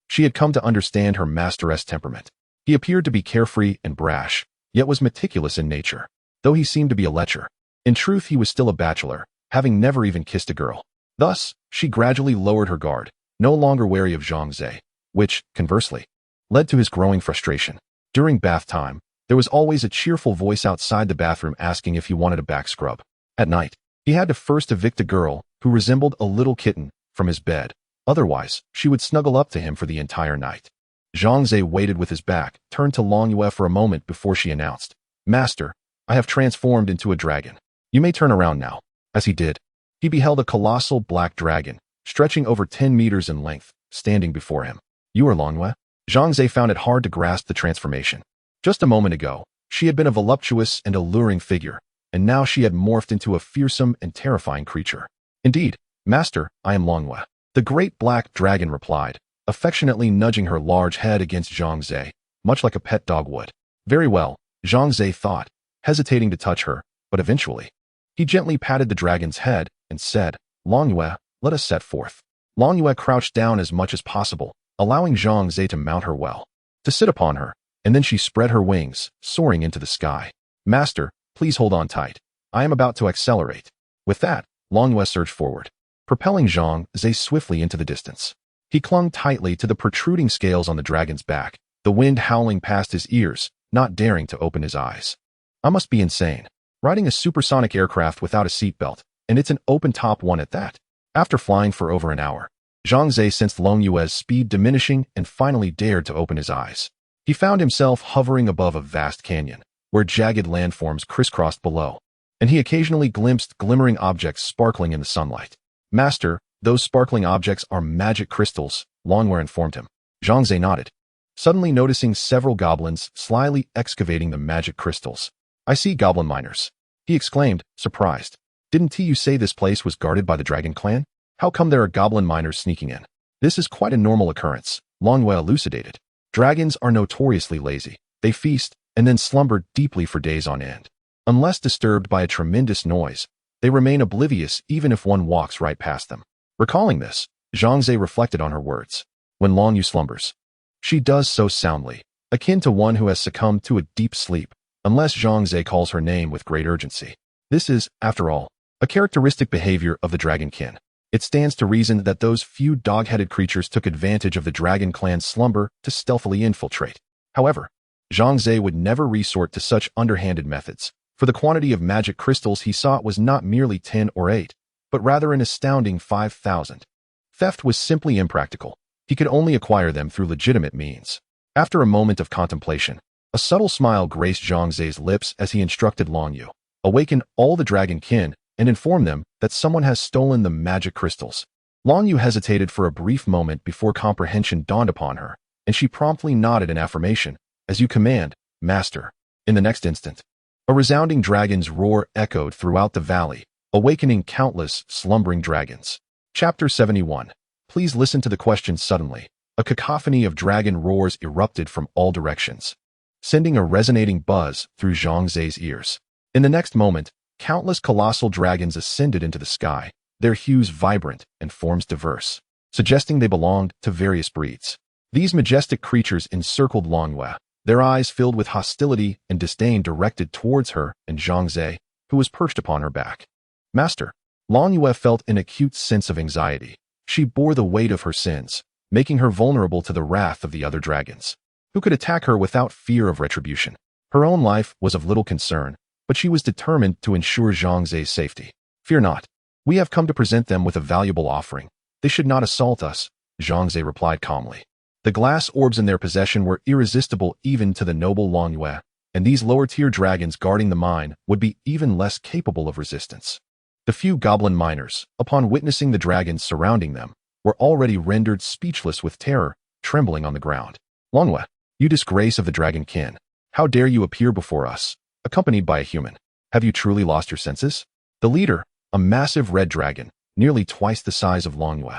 she had come to understand her master's temperament. He appeared to be carefree and brash, yet was meticulous in nature, though he seemed to be a lecher. In truth, he was still a bachelor, having never even kissed a girl. Thus, she gradually lowered her guard, no longer wary of Zhang Ze, which, conversely, led to his growing frustration. During bath time, there was always a cheerful voice outside the bathroom asking if he wanted a back scrub. At night, he had to first evict a girl, who resembled a little kitten, from his bed. Otherwise, she would snuggle up to him for the entire night. Zhang Ze waited with his back, turned to Long Yu for a moment before she announced, Master, I have transformed into a dragon. You may turn around now. As he did, he beheld a colossal black dragon, stretching over 10 meters in length, standing before him. You are Long Yu? Zhang Ze found it hard to grasp the transformation. Just a moment ago, she had been a voluptuous and alluring figure, and now she had morphed into a fearsome and terrifying creature. Indeed, Master, I am Long Yu. The great black dragon replied, affectionately nudging her large head against Zhang Ze, much like a pet dog would. Very well, Zhang Ze thought, hesitating to touch her, but eventually, he gently patted the dragon's head and said, Long Yu, let us set forth. Long Yu crouched down as much as possible, allowing Zhang Ze to mount her well, to sit upon her, and then she spread her wings, soaring into the sky. Master, please hold on tight. I am about to accelerate. With that, Long Yu surged forward, propelling Zhang Ze swiftly into the distance. He clung tightly to the protruding scales on the dragon's back, the wind howling past his ears, not daring to open his eyes. I must be insane. Riding a supersonic aircraft without a seatbelt, and it's an open-top one at that. After flying for over an hour, Zhang Ze sensed Long Yu's speed diminishing and finally dared to open his eyes. He found himself hovering above a vast canyon, where jagged landforms crisscrossed below, and he occasionally glimpsed glimmering objects sparkling in the sunlight. Master, those sparkling objects are magic crystals, Long Yu informed him. Zhang Ze nodded, suddenly noticing several goblins slyly excavating the magic crystals. I see goblin miners, he exclaimed, surprised. Didn't you say this place was guarded by the dragon clan? How come there are goblin miners sneaking in? This is quite a normal occurrence, Long Yu elucidated. Dragons are notoriously lazy. They feast and then slumber deeply for days on end. Unless disturbed by a tremendous noise, they remain oblivious even if one walks right past them. Recalling this, Zhang Ze reflected on her words. When Long Yu slumbers, she does so soundly, akin to one who has succumbed to a deep sleep, unless Zhang Ze calls her name with great urgency. This is, after all, a characteristic behavior of the dragon kin. It stands to reason that those few dog-headed creatures took advantage of the dragon clan's slumber to stealthily infiltrate. However, Zhang Ze would never resort to such underhanded methods, for the quantity of magic crystals he sought was not merely 10 or 8, but rather an astounding 5,000. Theft was simply impractical. He could only acquire them through legitimate means. After a moment of contemplation, A subtle smile graced Zhang Ze's lips as he instructed Long Yu, "Awaken all the dragon kin and inform them that someone has stolen the magic crystals." Long Yu hesitated for a brief moment before comprehension dawned upon her, and she promptly nodded in affirmation. "As you command, Master." In the next instant, a resounding dragon's roar echoed throughout the valley, awakening countless slumbering dragons. Chapter 71. Please listen to the question suddenly. A cacophony of dragon roars erupted from all directions, sending a resonating buzz through Zhang Ze's ears. In the next moment, countless colossal dragons ascended into the sky, their hues vibrant and forms diverse, suggesting they belonged to various breeds. These majestic creatures encircled Long Yu, their eyes filled with hostility and disdain directed towards her and Zhang Ze, who was perched upon her back. "Master." Long Yu felt an acute sense of anxiety. She bore the weight of her sins, making her vulnerable to the wrath of the other dragons, who could attack her without fear of retribution. Her own life was of little concern, but she was determined to ensure Zhang Ze's safety. "Fear not. We have come to present them with a valuable offering. They should not assault us," Zhang Ze replied calmly. The glass orbs in their possession were irresistible even to the noble Long Yu, and these lower-tier dragons guarding the mine would be even less capable of resistance. The few goblin miners, upon witnessing the dragons surrounding them, were already rendered speechless with terror, trembling on the ground. "Long Yu, you disgrace of the dragon kin. How dare you appear before us, accompanied by a human? Have you truly lost your senses?" The leader, a massive red dragon, nearly twice the size of Long Yu,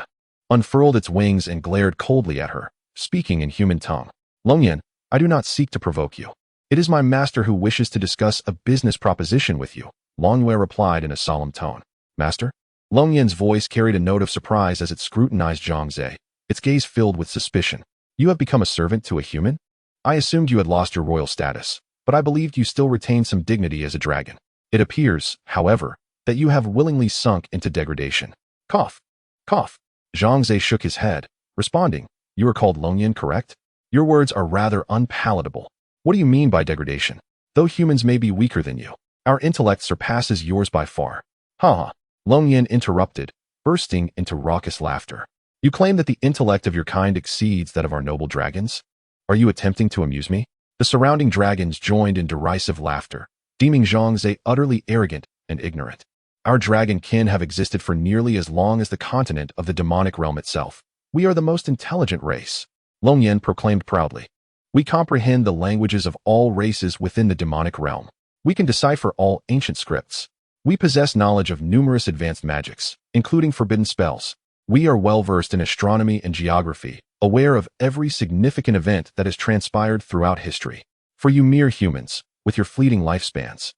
unfurled its wings and glared coldly at her, speaking in human tongue. "Long Yin, I do not seek to provoke you. It is my master who wishes to discuss a business proposition with you," Long Yu replied in a solemn tone. "Master?" Long Yin's voice carried a note of surprise as it scrutinized Zhang Ze, its gaze filled with suspicion. "You have become a servant to a human? I assumed you had lost your royal status, but I believed you still retained some dignity as a dragon. It appears, however, that you have willingly sunk into degradation." Cough. Cough. Zhang Ze shook his head, responding, "You are called Long Yin, correct? Your words are rather unpalatable. What do you mean by degradation? Though humans may be weaker than you, our intellect surpasses yours by far." "Ha ha," Long Yin interrupted, bursting into raucous laughter. "You claim that the intellect of your kind exceeds that of our noble dragons? Are you attempting to amuse me?" The surrounding dragons joined in derisive laughter, deeming Zhang Ze utterly arrogant and ignorant. "Our dragon kin have existed for nearly as long as the continent of the demonic realm itself. We are the most intelligent race," Long Yin proclaimed proudly. "We comprehend the languages of all races within the demonic realm. We can decipher all ancient scripts. We possess knowledge of numerous advanced magics, including forbidden spells. We are well-versed in astronomy and geography, aware of every significant event that has transpired throughout history. For you mere humans, with your fleeting lifespans,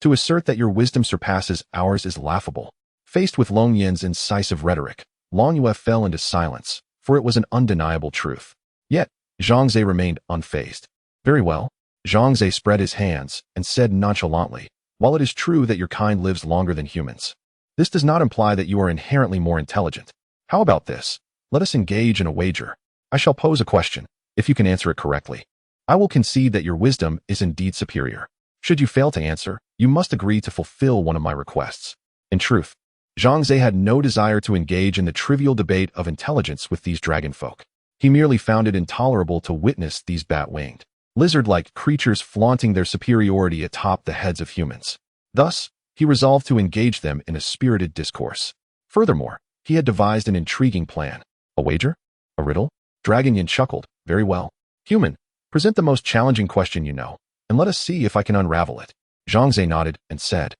to assert that your wisdom surpasses ours is laughable." Faced with Long Yin's incisive rhetoric, Long Yu fell into silence, for it was an undeniable truth. Yet, Zhang Ze remained unfazed. "Very well." Zhang Ze spread his hands and said nonchalantly, "While it is true that your kind lives longer than humans, this does not imply that you are inherently more intelligent. How about this? Let us engage in a wager. I shall pose a question. If you can answer it correctly, I will concede that your wisdom is indeed superior. Should you fail to answer, you must agree to fulfill one of my requests." In truth, Zhang Ze had no desire to engage in the trivial debate of intelligence with these dragon folk. He merely found it intolerable to witness these bat-winged, lizard-like creatures flaunting their superiority atop the heads of humans. Thus, he resolved to engage them in a spirited discourse. Furthermore, he had devised an intriguing plan. "A wager? A riddle?" Dragon Yin chuckled. "Very well. Human, present the most challenging question you know, and let us see if I can unravel it." Zhang Ze nodded and said,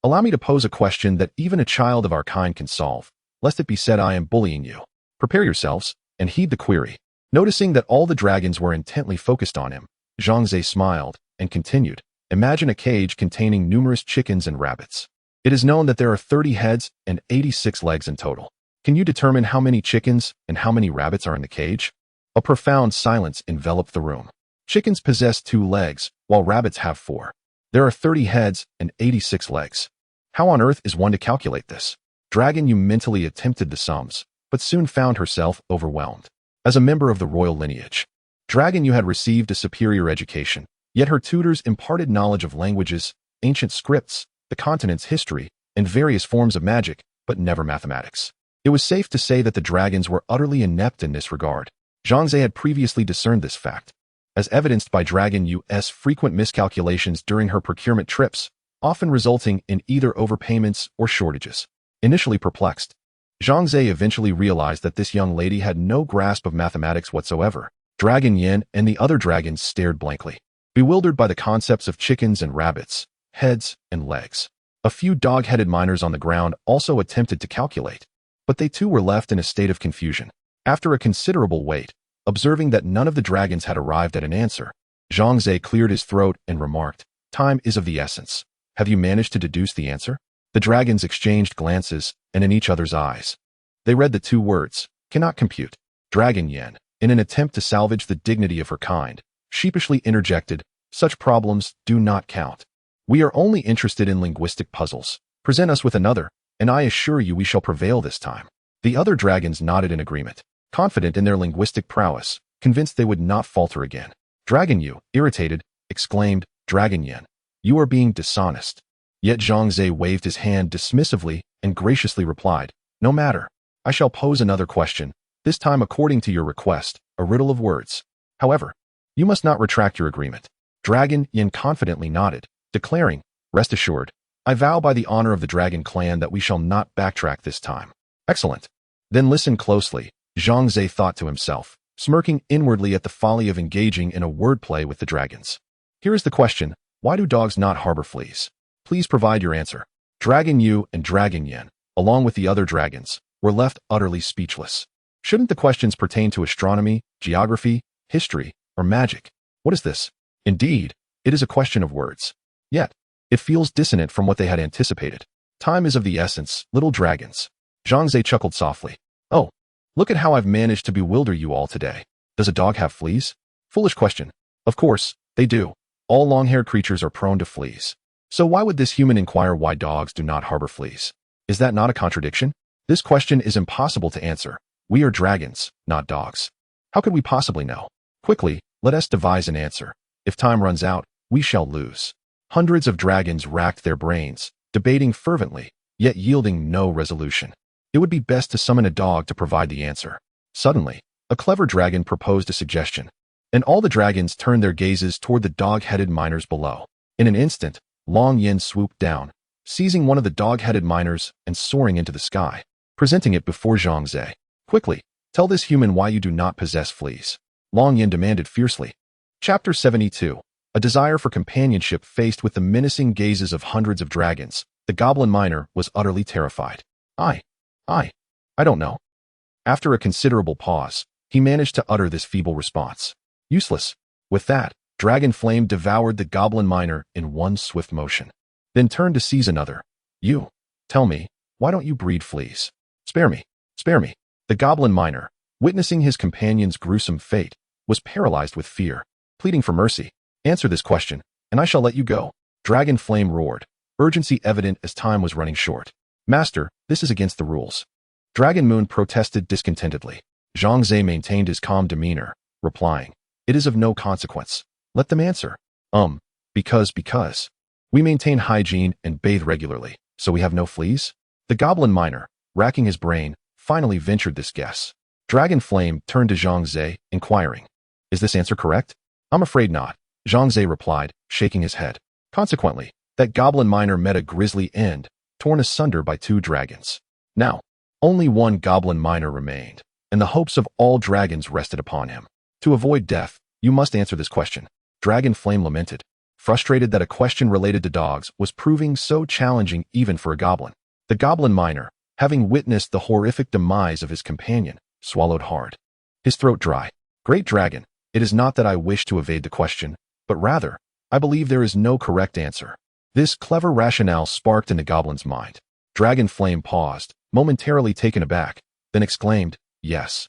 "Allow me to pose a question that even a child of our kind can solve, lest it be said I am bullying you. Prepare yourselves, and heed the query." Noticing that all the dragons were intently focused on him, Zhang Ze smiled and continued, "Imagine a cage containing numerous chickens and rabbits. It is known that there are 30 heads and 86 legs in total. Can you determine how many chickens and how many rabbits are in the cage?" A profound silence enveloped the room. Chickens possess 2 legs, while rabbits have 4. There are 30 heads and 86 legs. How on earth is one to calculate this? Dragon Yu mentally attempted the sums, but soon found herself overwhelmed. As a member of the royal lineage, Dragon Yu had received a superior education, yet her tutors imparted knowledge of languages, ancient scripts, the continent's history, and various forms of magic, but never mathematics. It was safe to say that the dragons were utterly inept in this regard. Zhang Ze had previously discerned this fact. as evidenced by Dragon Yu's frequent miscalculations during her procurement trips, often resulting in either overpayments or shortages. Initially perplexed, Zhang Ze eventually realized that this young lady had no grasp of mathematics whatsoever. Dragon Yin and the other dragons stared blankly, bewildered by the concepts of chickens and rabbits, heads and legs. A few dog-headed miners on the ground also attempted to calculate, but they too were left in a state of confusion. After a considerable wait, observing that none of the dragons had arrived at an answer, Zhang Ze cleared his throat and remarked, "Time is of the essence. Have you managed to deduce the answer?" The dragons exchanged glances, and in each other's eyes, they read the two words, "Cannot compute." Dragon Yin, in an attempt to salvage the dignity of her kind, sheepishly interjected, "Such problems do not count. We are only interested in linguistic puzzles. Present us with another, and I assure you we shall prevail this time." The other dragons nodded in agreement, confident in their linguistic prowess, convinced they would not falter again. Dragon Yu, irritated, exclaimed, "Dragon Yin, you are being dishonest." Yet Zhang Ze waved his hand dismissively and graciously replied, "No matter. I shall pose another question, this time according to your request, a riddle of words. However, you must not retract your agreement." Dragon Yin confidently nodded, declaring, "Rest assured, I vow by the honor of the Dragon Clan that we shall not backtrack this time." "Excellent. Then listen closely," Zhang Ze thought to himself, smirking inwardly at the folly of engaging in a wordplay with the dragons. "Here is the question, why do dogs not harbor fleas? Please provide your answer." Dragon Yu and Dragon Yin, along with the other dragons, were left utterly speechless. Shouldn't the questions pertain to astronomy, geography, history, or magic? What is this? Indeed, it is a question of words. Yet, it feels dissonant from what they had anticipated. "Time is of the essence, little dragons." Zhang Ze chuckled softly. "Oh, look at how I've managed to bewilder you all today. Does a dog have fleas? Foolish question. Of course, they do. All long-haired creatures are prone to fleas. So why would this human inquire why dogs do not harbor fleas? Is that not a contradiction? This question is impossible to answer. We are dragons, not dogs. How could we possibly know? Quickly, let us devise an answer. If time runs out, we shall lose." Hundreds of dragons racked their brains, debating fervently, yet yielding no resolution. It would be best to summon a dog to provide the answer. Suddenly, a clever dragon proposed a suggestion, and all the dragons turned their gazes toward the dog-headed miners below. In an instant, Long Yin swooped down, seizing one of the dog-headed miners and soaring into the sky, presenting it before Zhang Ze. "Quickly, tell this human why you do not possess fleas," Long Yin demanded fiercely. Chapter 72. A desire for companionship. Faced with the menacing gazes of hundreds of dragons, the goblin miner was utterly terrified. I don't know." After a considerable pause, he managed to utter this feeble response. "Useless." With that, Dragon Flame devoured the goblin miner in one swift motion, then turned to seize another. "You, tell me, why don't you breed fleas? Spare me, spare me." The goblin miner, witnessing his companion's gruesome fate, was paralyzed with fear, pleading for mercy. "Answer this question, and I shall let you go." Dragon Flame roared, urgency evident as time was running short. "Master, this is against the rules." Dragon Moon protested discontentedly. Zhang Ze maintained his calm demeanor, replying, "It is of no consequence. Let them answer." Because we maintain hygiene and bathe regularly, so we have no fleas?" The goblin miner, racking his brain, finally ventured this guess. Dragon Flame turned to Zhang Ze, inquiring, "Is this answer correct?" "I'm afraid not," Zhang Ze replied, shaking his head. Consequently, that goblin miner met a grisly end, torn asunder by two dragons. Now, only one goblin miner remained, and the hopes of all dragons rested upon him. "To avoid death, you must answer this question." Dragon Flame lamented, frustrated that a question related to dogs was proving so challenging even for a goblin. The goblin miner, having witnessed the horrific demise of his companion, swallowed hard, his throat dry. "Great dragon, it is not that I wish to evade the question, but rather, I believe there is no correct answer." This clever rationale sparked in the goblin's mind. Dragon Flame paused, momentarily taken aback, then exclaimed, Yes,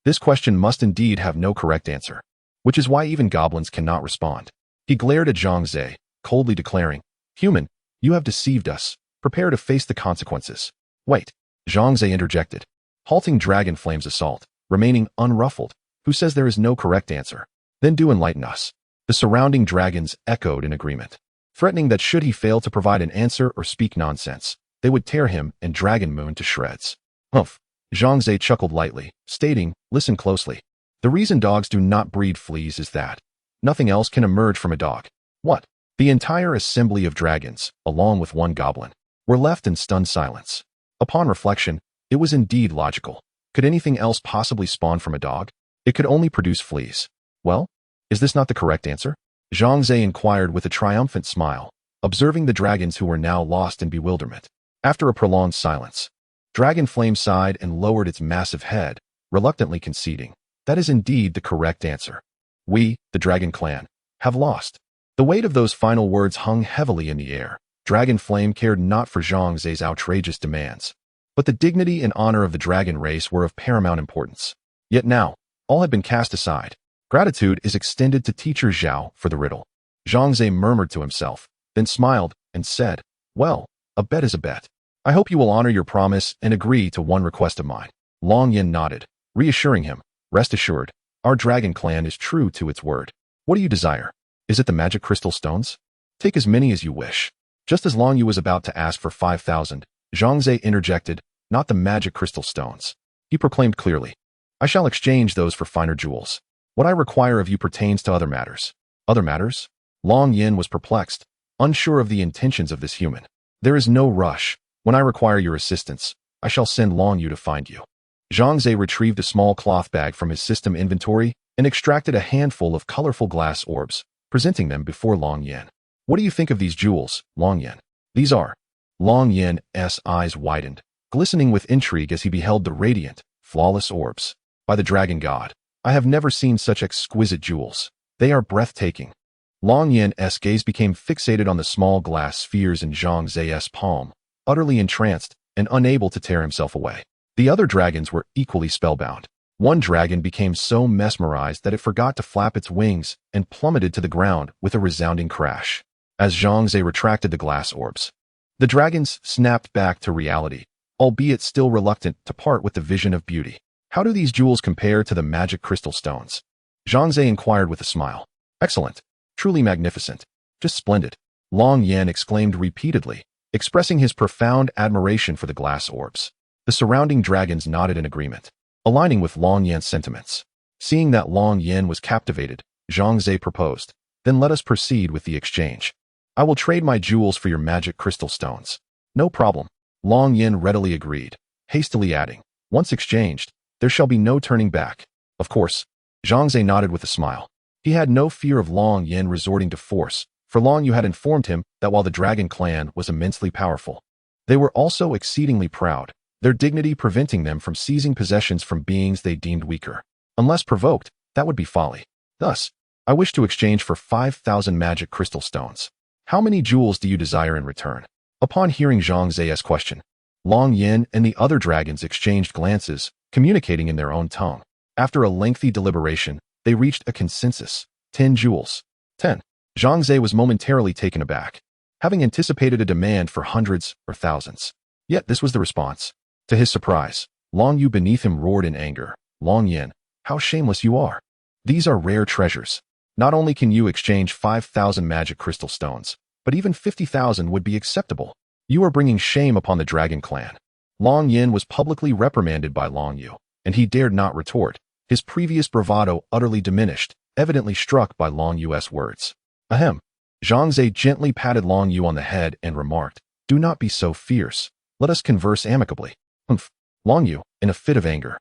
this question must indeed have no correct answer, which is why even goblins cannot respond." He glared at Zhang Ze, coldly declaring, "Human, you have deceived us. Prepare to face the consequences." "Wait," Zhang Ze interjected, halting Dragon Flame's assault, remaining unruffled. "Who says there is no correct answer? Then do enlighten us." The surrounding dragons echoed in agreement, threatening that should he fail to provide an answer or speak nonsense, they would tear him and Dragon Moon to shreds. "Humph," Zhang Ze chuckled lightly, stating, "Listen closely. The reason dogs do not breed fleas is that nothing else can emerge from a dog. What? The entire assembly of dragons, along with one goblin, were left in stunned silence. Upon reflection, it was indeed logical. Could anything else possibly spawn from a dog? It could only produce fleas. Well, is this not the correct answer? Zhang Ze inquired with a triumphant smile, observing the dragons who were now lost in bewilderment. After a prolonged silence, Dragon Flame sighed and lowered its massive head, reluctantly conceding, that is indeed the correct answer. We, the Dragon Clan, have lost. The weight of those final words hung heavily in the air. Dragon Flame cared not for Zhang Ze's outrageous demands, but the dignity and honor of the dragon race were of paramount importance. Yet now, all had been cast aside. Gratitude is extended to Teacher Zhao for the riddle. Zhang Ze murmured to himself, then smiled and said, well, a bet is a bet. I hope you will honor your promise and agree to one request of mine. Long Yin nodded, reassuring him, rest assured, our Dragon Clan is true to its word. What do you desire? Is it the magic crystal stones? Take as many as you wish. Just as Long Yu was about to ask for 5,000, Zhang Ze interjected, not the magic crystal stones. He proclaimed clearly, I shall exchange those for finer jewels. What I require of you pertains to other matters. Other matters? Long Yin was perplexed, unsure of the intentions of this human. There is no rush. When I require your assistance, I shall send Long Yu to find you. Zhang Ze retrieved a small cloth bag from his system inventory and extracted a handful of colorful glass orbs, presenting them before Long Yin. What do you think of these jewels, Long Yin? These are. Long Yin's eyes widened, glistening with intrigue as he beheld the radiant, flawless orbs. By the Dragon God, I have never seen such exquisite jewels. They are breathtaking. Long Yin's gaze became fixated on the small glass spheres in Zhang Ze's palm, utterly entranced and unable to tear himself away. The other dragons were equally spellbound. One dragon became so mesmerized that it forgot to flap its wings and plummeted to the ground with a resounding crash. As Zhang Ze retracted the glass orbs, the dragons snapped back to reality, albeit still reluctant to part with the vision of beauty. How do these jewels compare to the magic crystal stones? Zhang Ze inquired with a smile. Excellent. Truly magnificent. Just splendid. Long Yin exclaimed repeatedly, expressing his profound admiration for the glass orbs. The surrounding dragons nodded in agreement, aligning with Long Yin's sentiments. Seeing that Long Yin was captivated, Zhang Ze proposed, then let us proceed with the exchange. I will trade my jewels for your magic crystal stones. No problem. Long Yin readily agreed, hastily adding, once exchanged, there shall be no turning back. Of course. Zhang Ze nodded with a smile. He had no fear of Long Yin resorting to force, for Long Yu had informed him that while the Dragon Clan was immensely powerful, they were also exceedingly proud, their dignity preventing them from seizing possessions from beings they deemed weaker. Unless provoked, that would be folly. Thus, I wish to exchange for 5,000 magic crystal stones. How many jewels do you desire in return? Upon hearing Zhang Ze's question, Long Yin and the other dragons exchanged glances, communicating in their own tongue. After a lengthy deliberation, they reached a consensus. 10 jewels. 10. Zhang Ze was momentarily taken aback, having anticipated a demand for hundreds or thousands. Yet this was the response. To his surprise, Long Yu beneath him roared in anger. Long Yin, how shameless you are. These are rare treasures. Not only can you exchange 5,000 magic crystal stones, but even 50,000 would be acceptable. You are bringing shame upon the Dragon Clan. Long Yin was publicly reprimanded by Long Yu, and he dared not retort. His previous bravado utterly diminished, evidently struck by Long Yu's words. Ahem. Zhang Ze gently patted Long Yu on the head and remarked, do not be so fierce. Let us converse amicably. Humph. Long Yu, in a fit of anger,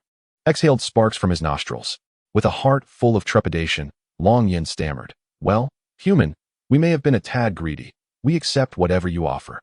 exhaled sparks from his nostrils. With a heart full of trepidation, Long Yin stammered, well, human, we may have been a tad greedy. We accept whatever you offer.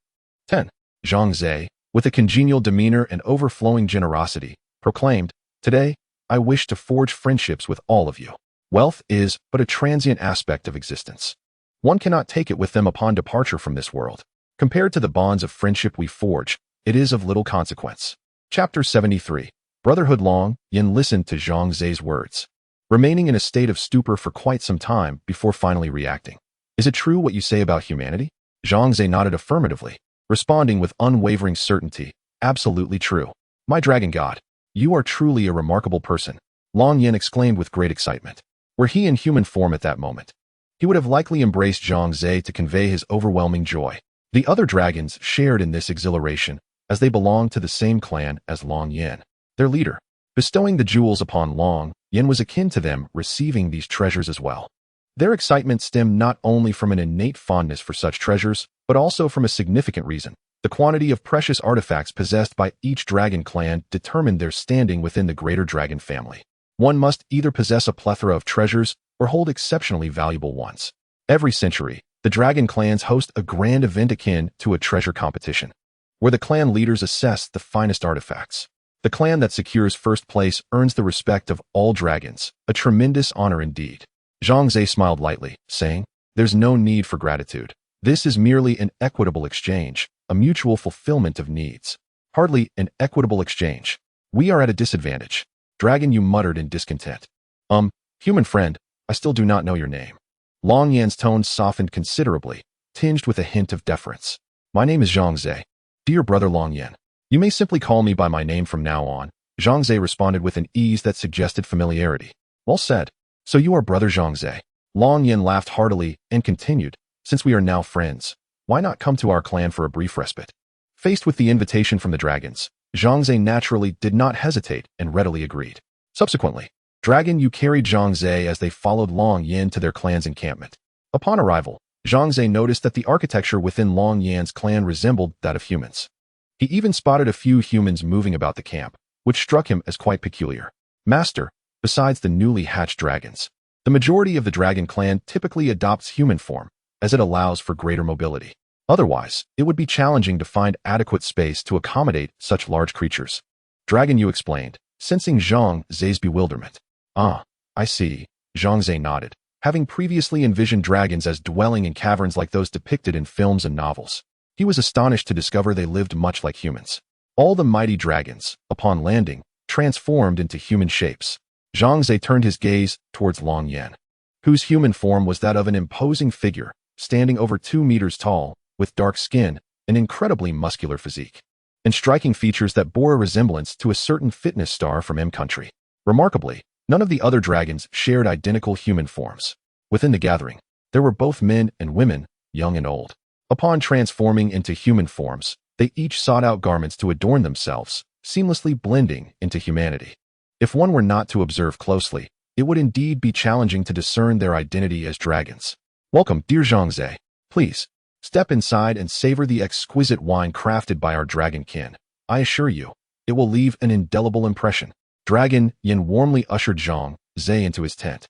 10. Zhang Ze, with a congenial demeanor and overflowing generosity, proclaimed, today, I wish to forge friendships with all of you. Wealth is but a transient aspect of existence. One cannot take it with them upon departure from this world. Compared to the bonds of friendship we forge, it is of little consequence. Chapter 73. Brotherhood. Long Yin listened to Zhang Ze's words, remaining in a state of stupor for quite some time before finally reacting. Is it true what you say about humanity? Zhang Ze nodded affirmatively, responding with unwavering certainty, absolutely true. My Dragon God, you are truly a remarkable person. Long Yin exclaimed with great excitement. Were he in human form at that moment, he would have likely embraced Zhang Ze to convey his overwhelming joy. The other dragons shared in this exhilaration, as they belonged to the same clan as Long Yin. Their leader, Bestowing the jewels upon Long Yin was akin to them receiving these treasures as well. Their excitement stemmed not only from an innate fondness for such treasures, but also from a significant reason. The quantity of precious artifacts possessed by each dragon clan determined their standing within the greater dragon family. One must either possess a plethora of treasures or hold exceptionally valuable ones. Every century, the dragon clans host a grand event akin to a treasure competition, where the clan leaders assess the finest artifacts. The clan that secures first place earns the respect of all dragons, a tremendous honor indeed. Zhang Ze smiled lightly, saying, "There's no need for gratitude. This is merely an equitable exchange, a mutual fulfillment of needs." "Hardly an equitable exchange. We are at a disadvantage." Dragon Yu muttered in discontent. Human friend, I still do not know your name." Long Yan's tone softened considerably, tinged with a hint of deference. "My name is Zhang Ze. Dear brother Long Yan. You may simply call me by my name from now on." Zhang Ze responded with an ease that suggested familiarity. "Well said. So you are brother Zhang Ze." Long Yan laughed heartily and continued, "Since we are now friends, why not come to our clan for a brief respite?" Faced with the invitation from the dragons, Zhang Ze naturally did not hesitate and readily agreed. Subsequently, Dragon Yu carried Zhang Ze as they followed Long Yan to their clan's encampment. Upon arrival, Zhang Ze noticed that the architecture within Long Yan's clan resembled that of humans. He even spotted a few humans moving about the camp, which struck him as quite peculiar. "Master, besides the newly hatched dragons, the majority of the dragon clan typically adopts human form, as it allows for greater mobility. Otherwise, it would be challenging to find adequate space to accommodate such large creatures." Dragon Yu explained, sensing Zhang Ze's bewilderment. "Ah, I see." Zhang Ze nodded, having previously envisioned dragons as dwelling in caverns like those depicted in films and novels. He was astonished to discover they lived much like humans. All the mighty dragons, upon landing, transformed into human shapes. Zhang Ze turned his gaze towards Long Yan, whose human form was that of an imposing figure, standing over 2 meters tall, with dark skin, an incredibly muscular physique, and striking features that bore a resemblance to a certain fitness star from M country. Remarkably, none of the other dragons shared identical human forms. Within the gathering, there were both men and women, young and old. Upon transforming into human forms, they each sought out garments to adorn themselves, seamlessly blending into humanity. If one were not to observe closely, it would indeed be challenging to discern their identity as dragons. "Welcome, dear Zhang Ze. Please, step inside and savor the exquisite wine crafted by our dragon kin. I assure you, it will leave an indelible impression." Dragon Yin warmly ushered Zhang Ze into his tent.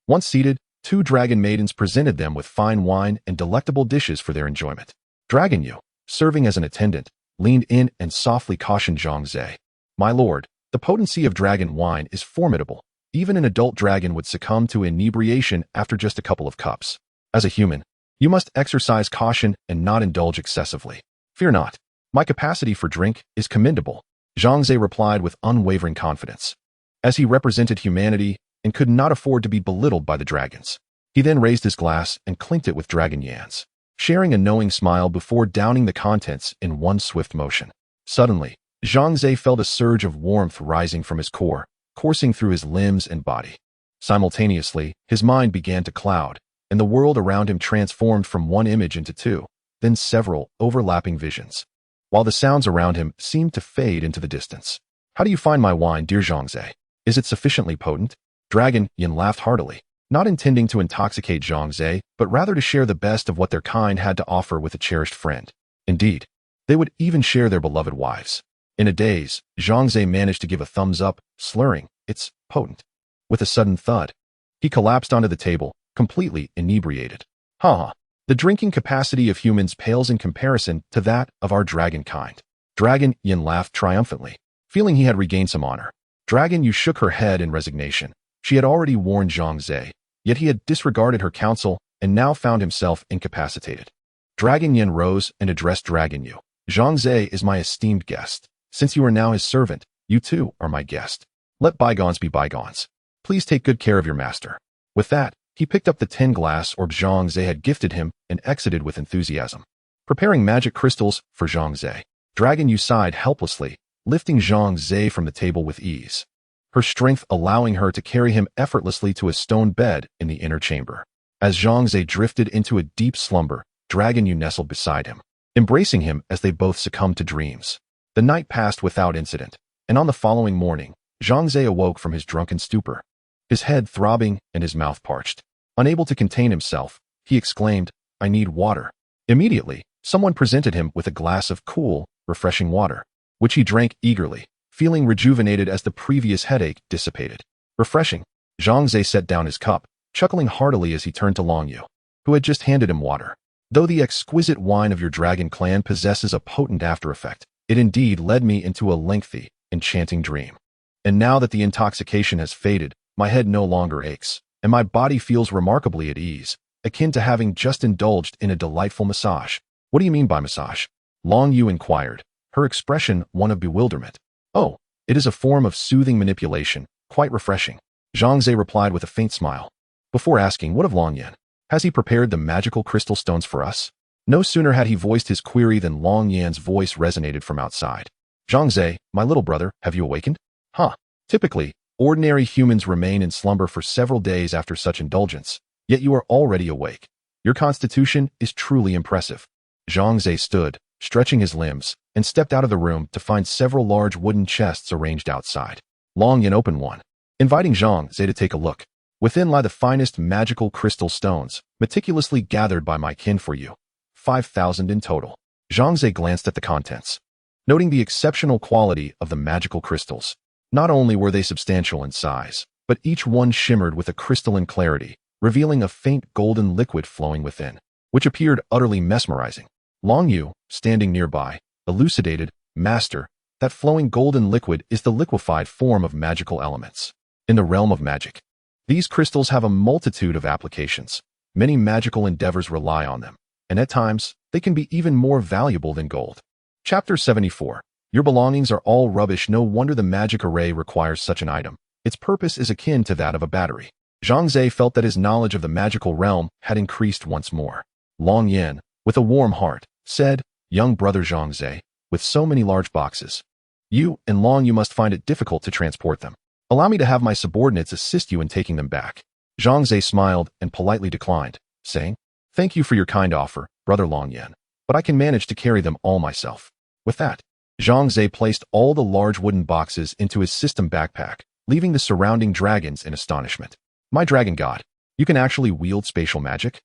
Once seated, 2 dragon maidens presented them with fine wine and delectable dishes for their enjoyment. Dragon Yu, serving as an attendant, leaned in and softly cautioned Zhang Ze. "My lord, the potency of dragon wine is formidable. Even an adult dragon would succumb to inebriation after just a couple of cups. As a human, you must exercise caution and not indulge excessively." "Fear not. My capacity for drink is commendable," Zhang Ze replied with unwavering confidence, as he represented humanity and could not afford to be belittled by the dragons. He then raised his glass and clinked it with Dragon Yan's, sharing a knowing smile before downing the contents in one swift motion. Suddenly, Zhang Ze felt a surge of warmth rising from his core, coursing through his limbs and body. Simultaneously, his mind began to cloud, and the world around him transformed from one image into 2, then several overlapping visions, while the sounds around him seemed to fade into the distance. "How do you find my wine, dear Zhang Ze? Is it sufficiently potent?" Dragon Yin laughed heartily, not intending to intoxicate Zhang Ze, but rather to share the best of what their kind had to offer with a cherished friend. Indeed, they would even share their beloved wives. In a daze, Zhang Ze managed to give a thumbs up, slurring, "It's potent." With a sudden thud, he collapsed onto the table, completely inebriated. "Ha! The drinking capacity of humans pales in comparison to that of our dragon kind." Dragon Yin laughed triumphantly, feeling he had regained some honor. Dragon Yu shook her head in resignation. She had already warned Zhang Ze, yet he had disregarded her counsel and now found himself incapacitated. Dragon Yin rose and addressed Dragon Yu. "Zhang Ze is my esteemed guest. Since you are now his servant, you too are my guest. Let bygones be bygones. Please take good care of your master." With that, he picked up the 10-glass orb Zhang Ze had gifted him and exited with enthusiasm. Preparing magic crystals for Zhang Ze, Dragon Yu sighed helplessly, lifting Zhang Ze from the table with ease, her strength allowing her to carry him effortlessly to a stone bed in the inner chamber. As Zhang Ze drifted into a deep slumber, Dragon Yu nestled beside him, embracing him as they both succumbed to dreams. The night passed without incident, and on the following morning, Zhang Ze awoke from his drunken stupor, his head throbbing and his mouth parched. Unable to contain himself, he exclaimed, "I need water." Immediately, someone presented him with a glass of cool, refreshing water, which he drank eagerly, feeling rejuvenated as the previous headache dissipated. Refreshing. Zhang Ze set down his cup, chuckling heartily as he turned to Long Yu, who had just handed him water. "Though the exquisite wine of your dragon clan possesses a potent after-effect, it indeed led me into a lengthy, enchanting dream. And now that the intoxication has faded, my head no longer aches, and my body feels remarkably at ease, akin to having just indulged in a delightful massage." "What do you mean by massage?" Long Yu inquired, her expression one of bewilderment. "Oh, it is a form of soothing manipulation, quite refreshing," Zhang Ze replied with a faint smile. Before asking, "What of Long Yan? Has he prepared the magical crystal stones for us?" No sooner had he voiced his query than Long Yan's voice resonated from outside. "Zhang Ze, my little brother, have you awakened?" "Huh. Typically, ordinary humans remain in slumber for several days after such indulgence, yet you are already awake. Your constitution is truly impressive." Zhang Ze stood, stretching his limbs, and stepped out of the room to find several large wooden chests arranged outside. Long Yan opened one, inviting Zhang Ze to take a look. "Within lie the finest magical crystal stones, meticulously gathered by my kin for you. 5,000 in total." Zhang Ze glanced at the contents, noting the exceptional quality of the magical crystals. Not only were they substantial in size, but each one shimmered with a crystalline clarity, revealing a faint golden liquid flowing within, which appeared utterly mesmerizing. Long Yu, standing nearby, elucidated, "Master, that flowing golden liquid is the liquefied form of magical elements. In the realm of magic, these crystals have a multitude of applications. Many magical endeavors rely on them, and at times, they can be even more valuable than gold." Chapter 74. Your belongings are all rubbish. No wonder the magic array requires such an item. Its purpose is akin to that of a battery. Zhang Ze felt that his knowledge of the magical realm had increased once more. Long Yan, with a warm heart, said, "Young brother Zhang Ze, with so many large boxes, you and Long Yu must find it difficult to transport them. Allow me to have my subordinates assist you in taking them back." Zhang Ze smiled and politely declined, saying, "Thank you for your kind offer, brother Long Yan, but I can manage to carry them all myself." With that, Zhang Ze placed all the large wooden boxes into his system backpack, leaving the surrounding dragons in astonishment. "My dragon god, you can actually wield spatial magic?"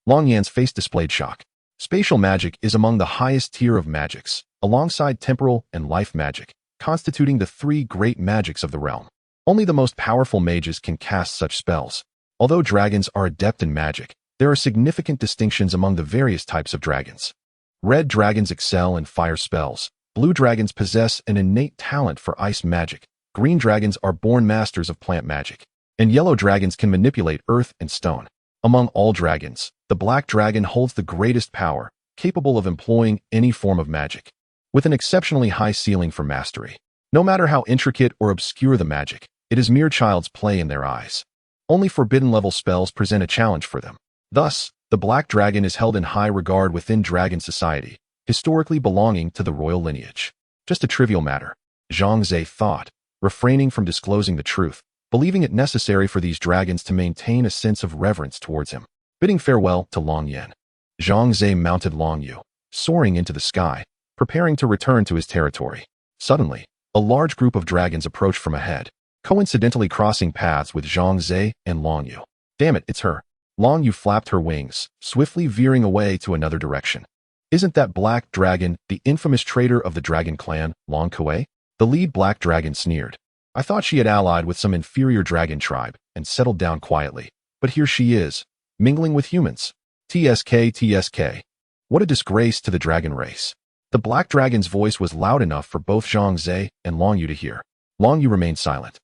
Long Yan's face displayed shock. Spatial magic is among the highest tier of magics, alongside temporal and life magic, constituting the three great magics of the realm. Only the most powerful mages can cast such spells. Although dragons are adept in magic, there are significant distinctions among the various types of dragons. Red dragons excel in fire spells, blue dragons possess an innate talent for ice magic, green dragons are born masters of plant magic, and yellow dragons can manipulate earth and stone. Among all dragons, the black dragon holds the greatest power, capable of employing any form of magic, with an exceptionally high ceiling for mastery. No matter how intricate or obscure the magic, it is mere child's play in their eyes. Only forbidden-level spells present a challenge for them. Thus, the black dragon is held in high regard within dragon society, historically belonging to the royal lineage. Just a trivial matter, Zhang Ze thought, refraining from disclosing the truth, believing it necessary for these dragons to maintain a sense of reverence towards him. Bidding farewell to Long Yan, Zhang Ze mounted Long Yu, soaring into the sky, preparing to return to his territory. Suddenly, a large group of dragons approached from ahead, coincidentally crossing paths with Zhang Ze and Long Yu. "Damn it, it's her." Long Yu flapped her wings, swiftly veering away to another direction. "Isn't that black dragon the infamous traitor of the dragon clan, Long Kuei?" The lead black dragon sneered. "I thought she had allied with some inferior dragon tribe and settled down quietly, but here she is, mingling with humans. TSK, TSK. What a disgrace to the dragon race." The black dragon's voice was loud enough for both Zhang Ze and Long Yu to hear. Long Yu remained silent,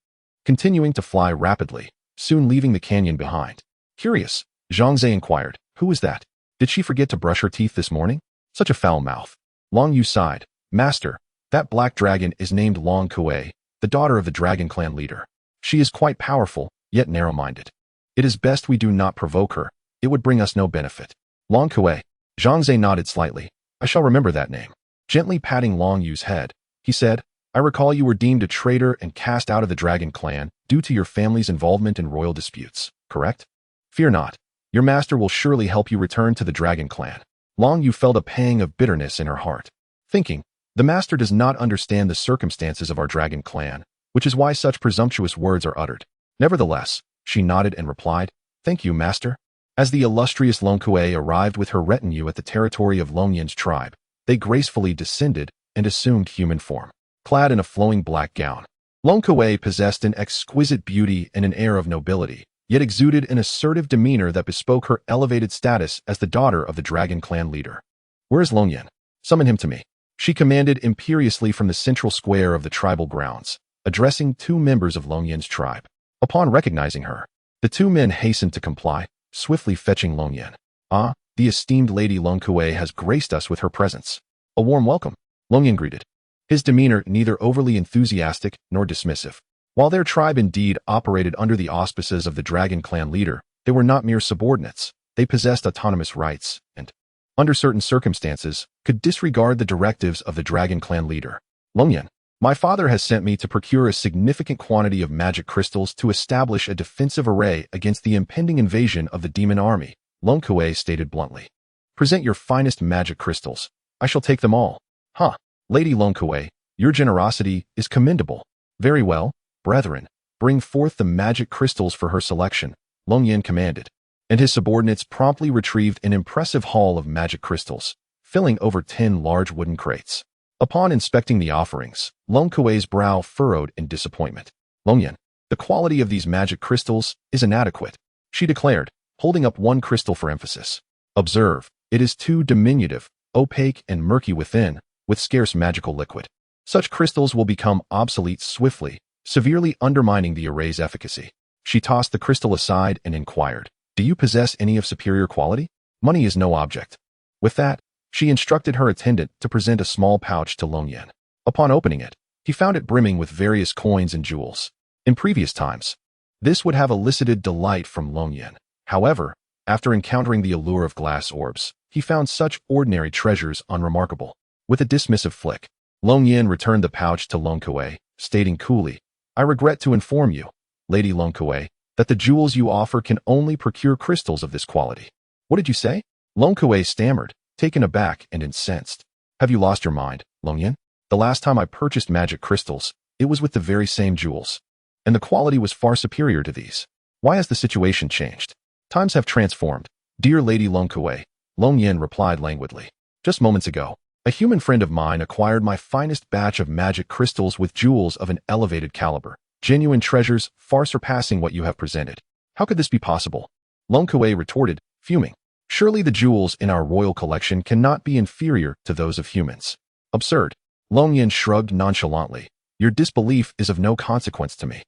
continuing to fly rapidly, soon leaving the canyon behind. Curious, Zhang Ze inquired, "Who was that? Did she forget to brush her teeth this morning? Such a foul mouth." Long Yu sighed. "Master, that black dragon is named Long Kuei, the daughter of the dragon clan leader. She is quite powerful, yet narrow-minded. It is best we do not provoke her. It would bring us no benefit." Long Kuei. Zhang Ze nodded slightly. "I shall remember that name." Gently patting Long Yu's head, he said, "I recall you were deemed a traitor and cast out of the dragon clan due to your family's involvement in royal disputes, correct? Fear not. Your master will surely help you return to the dragon clan." Long Yu felt a pang of bitterness in her heart, thinking, the master does not understand the circumstances of our dragon clan, which is why such presumptuous words are uttered. Nevertheless, she nodded and replied, "Thank you, master." As the illustrious Long Kuei arrived with her retinue at the territory of Long Yin's tribe, they gracefully descended and assumed human form. Clad in a flowing black gown, Long Kuei possessed an exquisite beauty and an air of nobility, yet exuded an assertive demeanor that bespoke her elevated status as the daughter of the Dragon Clan leader. "Where is Long Yin? Summon him to me," she commanded imperiously from the central square of the tribal grounds, addressing two members of Long Yin's tribe. Upon recognizing her, the two men hastened to comply, swiftly fetching Long Yin. "Ah, the esteemed Lady Long Kuei has graced us with her presence. A warm welcome," Long Yin greeted, his demeanor neither overly enthusiastic nor dismissive. While their tribe indeed operated under the auspices of the Dragon Clan leader, they were not mere subordinates. They possessed autonomous rights and, under certain circumstances, could disregard the directives of the Dragon Clan leader. "Long Yin, my father has sent me to procure a significant quantity of magic crystals to establish a defensive array against the impending invasion of the demon army," Long Kuei stated bluntly. "Present your finest magic crystals. I shall take them all." "Huh, Lady Long Kuei, your generosity is commendable." "Very well, brethren, bring forth the magic crystals for her selection," Long Yin commanded, and his subordinates promptly retrieved an impressive haul of magic crystals, filling over 10 large wooden crates. Upon inspecting the offerings, Long Kuei's brow furrowed in disappointment. "Long Yin, the quality of these magic crystals is inadequate," she declared, holding up one crystal for emphasis. "Observe, it is too diminutive, opaque and murky within, with scarce magical liquid. Such crystals will become obsolete swiftly, severely undermining the array's efficacy." She tossed the crystal aside and inquired, "Do you possess any of superior quality? Money is no object." With that, she instructed her attendant to present a small pouch to Long Yin. Upon opening it, he found it brimming with various coins and jewels. In previous times, this would have elicited delight from Long Yin. However, after encountering the allure of glass orbs, he found such ordinary treasures unremarkable. With a dismissive flick, Long Yin returned the pouch to Long Kuei, stating coolly, "I regret to inform you, Lady Long Kuei, that the jewels you offer can only procure crystals of this quality." "What did you say?" Long Kuei stammered, taken aback and incensed. "Have you lost your mind, Long Yin? The last time I purchased magic crystals, it was with the very same jewels, and the quality was far superior to these. Why has the situation changed?" "Times have transformed, dear Lady Long Kuei," Long Yin replied languidly. "Just moments ago, a human friend of mine acquired my finest batch of magic crystals with jewels of an elevated caliber, genuine treasures far surpassing what you have presented. How could this be possible?" Long Kuei retorted, fuming. "Surely the jewels in our royal collection cannot be inferior to those of humans." "Absurd." Long Yin shrugged nonchalantly. "Your disbelief is of no consequence to me.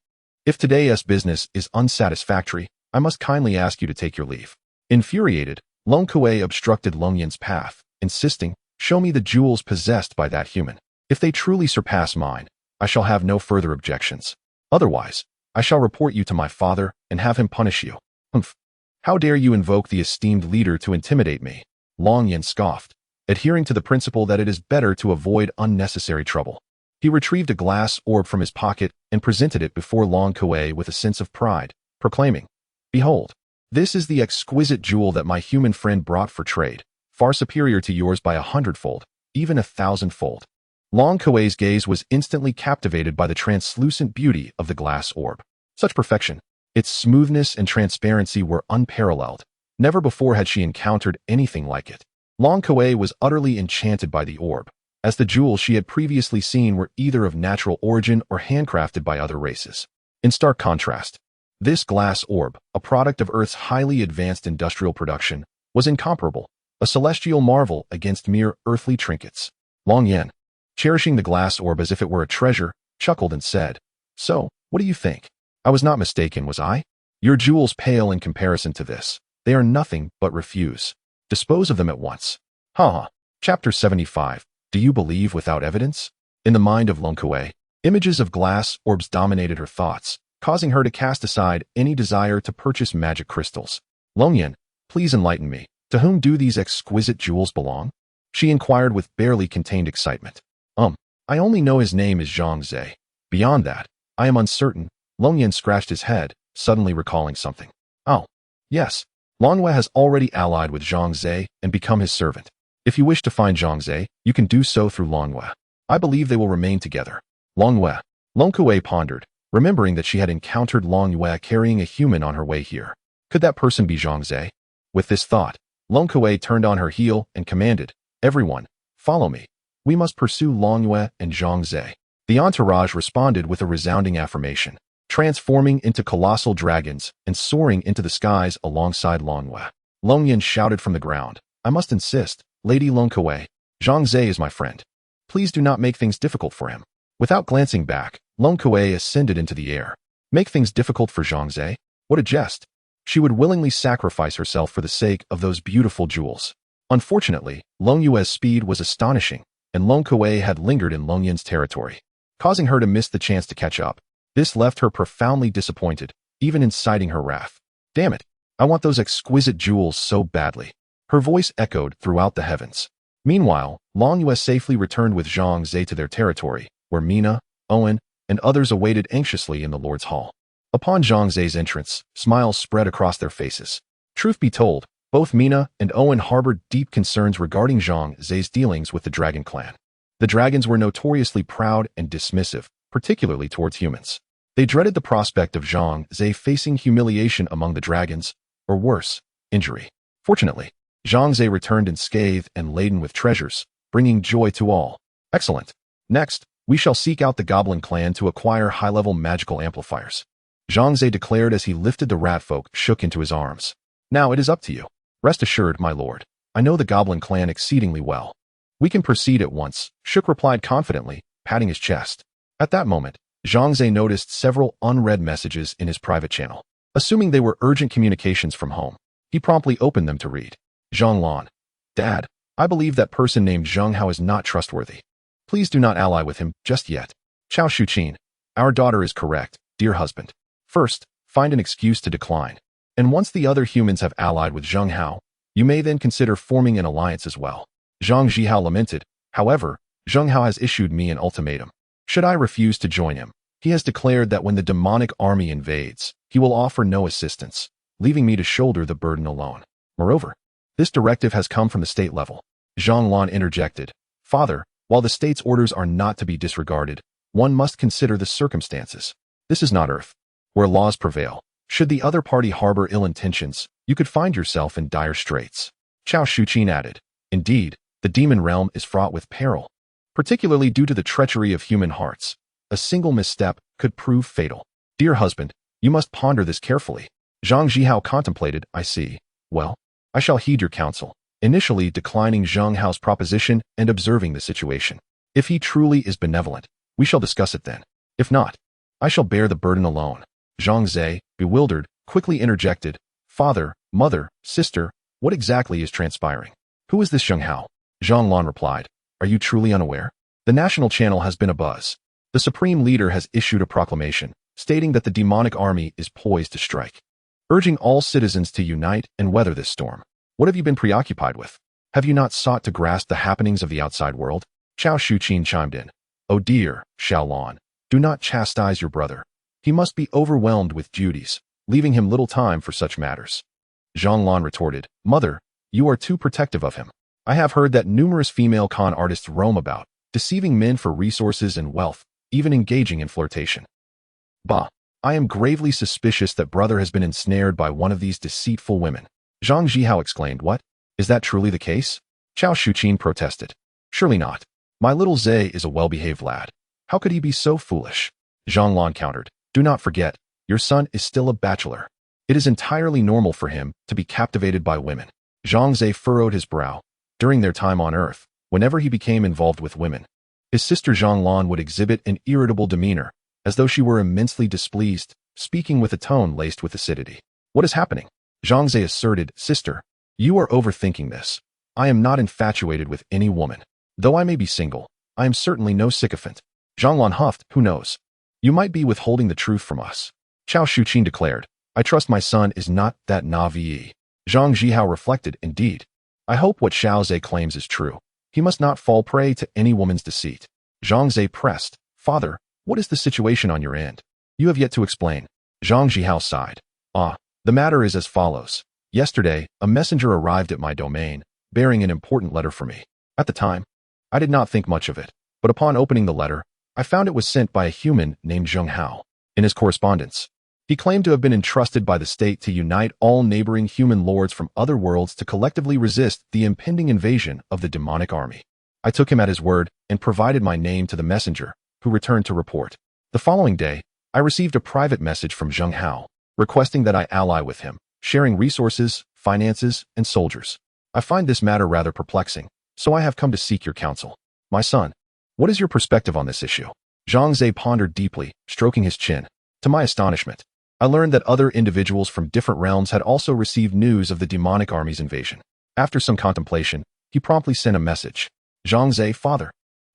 If today's business is unsatisfactory, I must kindly ask you to take your leave." Infuriated, Long Kuei obstructed Long Yin's path, insisting, "Show me the jewels possessed by that human. If they truly surpass mine, I shall have no further objections. Otherwise, I shall report you to my father and have him punish you." "Humph. How dare you invoke the esteemed leader to intimidate me?" Long Yin scoffed, adhering to the principle that it is better to avoid unnecessary trouble. He retrieved a glass orb from his pocket and presented it before Long Kuei with a sense of pride, proclaiming, "Behold, this is the exquisite jewel that my human friend brought for trade, far superior to yours by 100-fold, even 1,000-fold. Long Kuei's gaze was instantly captivated by the translucent beauty of the glass orb. Such perfection, its smoothness and transparency were unparalleled. Never before had she encountered anything like it. Long Kuei was utterly enchanted by the orb, as the jewels she had previously seen were either of natural origin or handcrafted by other races. In stark contrast, this glass orb, a product of Earth's highly advanced industrial production, was incomparable, a celestial marvel against mere earthly trinkets. Long Yin, cherishing the glass orb as if it were a treasure, chuckled and said, "So, what do you think? I was not mistaken, was I? Your jewels pale in comparison to this. They are nothing but refuse. Dispose of them at once." Ha. Chapter 75. Do you believe without evidence? In the mind of Long Kuei, images of glass orbs dominated her thoughts, causing her to cast aside any desire to purchase magic crystals. "Long Yin, please enlighten me. To whom do these exquisite jewels belong?" she inquired with barely contained excitement. I only know his name is Zhang Ze. Beyond that, I am uncertain." Long Yin scratched his head, suddenly recalling something. "Oh, yes. Longhua has already allied with Zhang Ze and become his servant. If you wish to find Zhang Ze, you can do so through Longhua. I believe they will remain together." "Longhua, Long Kuei pondered, remembering that she had encountered Long Yue carrying a human on her way here. Could that person be Zhang Ze? With this thought, Long Kuei turned on her heel and commanded, "Everyone, follow me. We must pursue Long Yue and Zhang Ze." The entourage responded with a resounding affirmation, transforming into colossal dragons and soaring into the skies alongside Long Yue. Long Yin shouted from the ground, "I must insist, Lady Long Kuei, Zhang Ze is my friend. Please do not make things difficult for him." Without glancing back, Long Kuei ascended into the air. Make things difficult for Zhang Ze? What a jest! She would willingly sacrifice herself for the sake of those beautiful jewels. Unfortunately, Long Yue's speed was astonishing, and Long Kuei had lingered in Long Yin's territory, causing her to miss the chance to catch up. This left her profoundly disappointed, even inciting her wrath. "Damn it! I want those exquisite jewels so badly." Her voice echoed throughout the heavens. Meanwhile, Long Yue safely returned with Zhang Ze to their territory, where Mina, Owen, and others awaited anxiously in the Lord's Hall. Upon Zhang Ze's entrance, smiles spread across their faces. Truth be told, both Mina and Owen harbored deep concerns regarding Zhang Ze's dealings with the Dragon Clan. The dragons were notoriously proud and dismissive, particularly towards humans. They dreaded the prospect of Zhang Ze facing humiliation among the dragons, or worse, injury. Fortunately, Zhang Ze returned unscathed and laden with treasures, bringing joy to all. Excellent. Next, we shall seek out the Goblin Clan to acquire high-level magical amplifiers. Zhang Ze declared as he lifted the ratfolk shook into his arms. "Now it is up to you. Rest assured, my lord. I know the Goblin Clan exceedingly well. We can proceed at once," Shook replied confidently, patting his chest. At that moment, Zhang Ze noticed several unread messages in his private channel. Assuming they were urgent communications from home, he promptly opened them to read. "Zhang Lan. Dad, I believe that person named Zheng Hao is not trustworthy. Please do not ally with him just yet. Chao Shuqin. Our daughter is correct, dear husband. First, find an excuse to decline. And once the other humans have allied with Zheng Hao, you may then consider forming an alliance as well." Zhang Zhihao lamented, "However, Zheng Hao has issued me an ultimatum. Should I refuse to join him, he has declared that when the demonic army invades, he will offer no assistance, leaving me to shoulder the burden alone. Moreover, this directive has come from the state level." Zhang Lan interjected, "Father, while the state's orders are not to be disregarded, one must consider the circumstances. This is not Earth, where laws prevail. Should the other party harbor ill intentions, you could find yourself in dire straits." Chao Shuqin added, "Indeed, the demon realm is fraught with peril, particularly due to the treachery of human hearts. A single misstep could prove fatal. Dear husband, you must ponder this carefully." Zhang Zhihao contemplated, "I see. Well, I shall heed your counsel," initially declining Zheng Hao's proposition and observing the situation. "If he truly is benevolent, we shall discuss it then. If not, I shall bear the burden alone." Zhang Ze, bewildered, quickly interjected, "Father, mother, sister, what exactly is transpiring? Who is this Zheng Hao?" Zhang Lan replied, "Are you truly unaware? The national channel has been abuzz. The supreme leader has issued a proclamation, stating that the demonic army is poised to strike, urging all citizens to unite and weather this storm. What have you been preoccupied with? Have you not sought to grasp the happenings of the outside world?" Chao Shuqin chimed in, "Oh dear, Xiao Lan, do not chastise your brother. He must be overwhelmed with duties, leaving him little time for such matters." Zhang Lan retorted, "Mother, you are too protective of him. I have heard that numerous female con artists roam about, deceiving men for resources and wealth, even engaging in flirtation. Bah, I am gravely suspicious that brother has been ensnared by one of these deceitful women." Zhang Zhihao exclaimed, "What? Is that truly the case?" Chao Shuqin protested, "Surely not. My little Ze is a well-behaved lad. How could he be so foolish?" Zhang Lan countered, "Do not forget, your son is still a bachelor. It is entirely normal for him to be captivated by women." Zhang Ze furrowed his brow. During their time on Earth, whenever he became involved with women, his sister Zhang Lan would exhibit an irritable demeanor, as though she were immensely displeased, speaking with a tone laced with acidity. "What is happening?" Zhang Ze asserted, "Sister, you are overthinking this. I am not infatuated with any woman. Though I may be single, I am certainly no sycophant." Zhang Lan huffed, "Who knows? You might be withholding the truth from us." Chao Shuqin declared, "I trust my son is not that naive." Zhang Zhihao reflected, "Indeed. I hope what Xiao Ze claims is true. He must not fall prey to any woman's deceit." Zhang Ze pressed, "Father, what is the situation on your end? You have yet to explain." Zhang Zhihao sighed. The matter is as follows. Yesterday, a messenger arrived at my domain, bearing an important letter for me. At the time, I did not think much of it, but upon opening the letter, I found it was sent by a human named Zhang Hao. In his correspondence, he claimed to have been entrusted by the state to unite all neighboring human lords from other worlds to collectively resist the impending invasion of the demonic army. I took him at his word and provided my name to the messenger, who returned to report. The following day, I received a private message from Zhang Hao, requesting that I ally with him, sharing resources, finances, and soldiers. I find this matter rather perplexing, so I have come to seek your counsel. My son, what is your perspective on this issue? Zhang Ze pondered deeply, stroking his chin. To my astonishment, I learned that other individuals from different realms had also received news of the demonic army's invasion. After some contemplation, he promptly sent a message. Zhang Ze, father,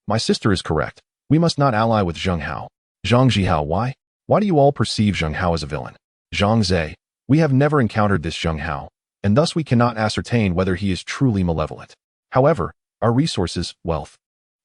my sister is correct. We must not ally with Zhang Hao. Zhang Zhihao, why? Why do you all perceive Zhang Hao as a villain? Zhang Ze, we have never encountered this Zhang Hao, and thus we cannot ascertain whether he is truly malevolent. However, our resources, wealth,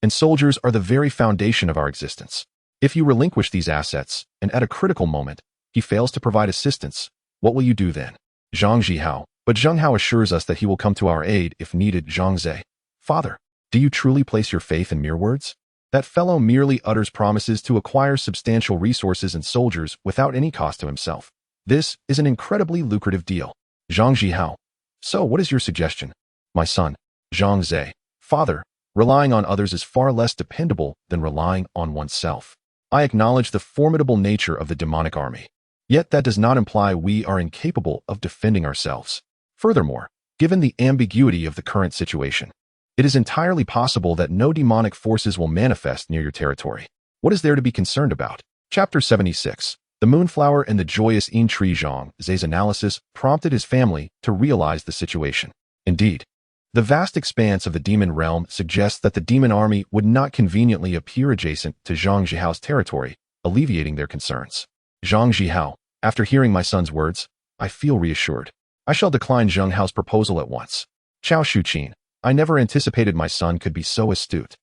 and soldiers are the very foundation of our existence. If you relinquish these assets, and at a critical moment, he fails to provide assistance, what will you do then? Zhang Zhihao, but Zhang Hao assures us that he will come to our aid if needed. Zhang Ze, father, do you truly place your faith in mere words? That fellow merely utters promises to acquire substantial resources and soldiers without any cost to himself. This is an incredibly lucrative deal. Zhang Zhihao, so what is your suggestion? My son, Zhang Ze, father, relying on others is far less dependable than relying on oneself. I acknowledge the formidable nature of the demonic army. Yet that does not imply we are incapable of defending ourselves. Furthermore, given the ambiguity of the current situation, it is entirely possible that no demonic forces will manifest near your territory. What is there to be concerned about? Chapter 76. The Moonflower and the Joyous Tree. Zhang Ze's analysis prompted his family to realize the situation. Indeed, the vast expanse of the demon realm suggests that the demon army would not conveniently appear adjacent to Zhang Zihao's territory, alleviating their concerns. Zhang Zihao, after hearing my son's words, I feel reassured. I shall decline Zhang Hao's proposal at once. Chao Shuqin, I never anticipated my son could be so astute.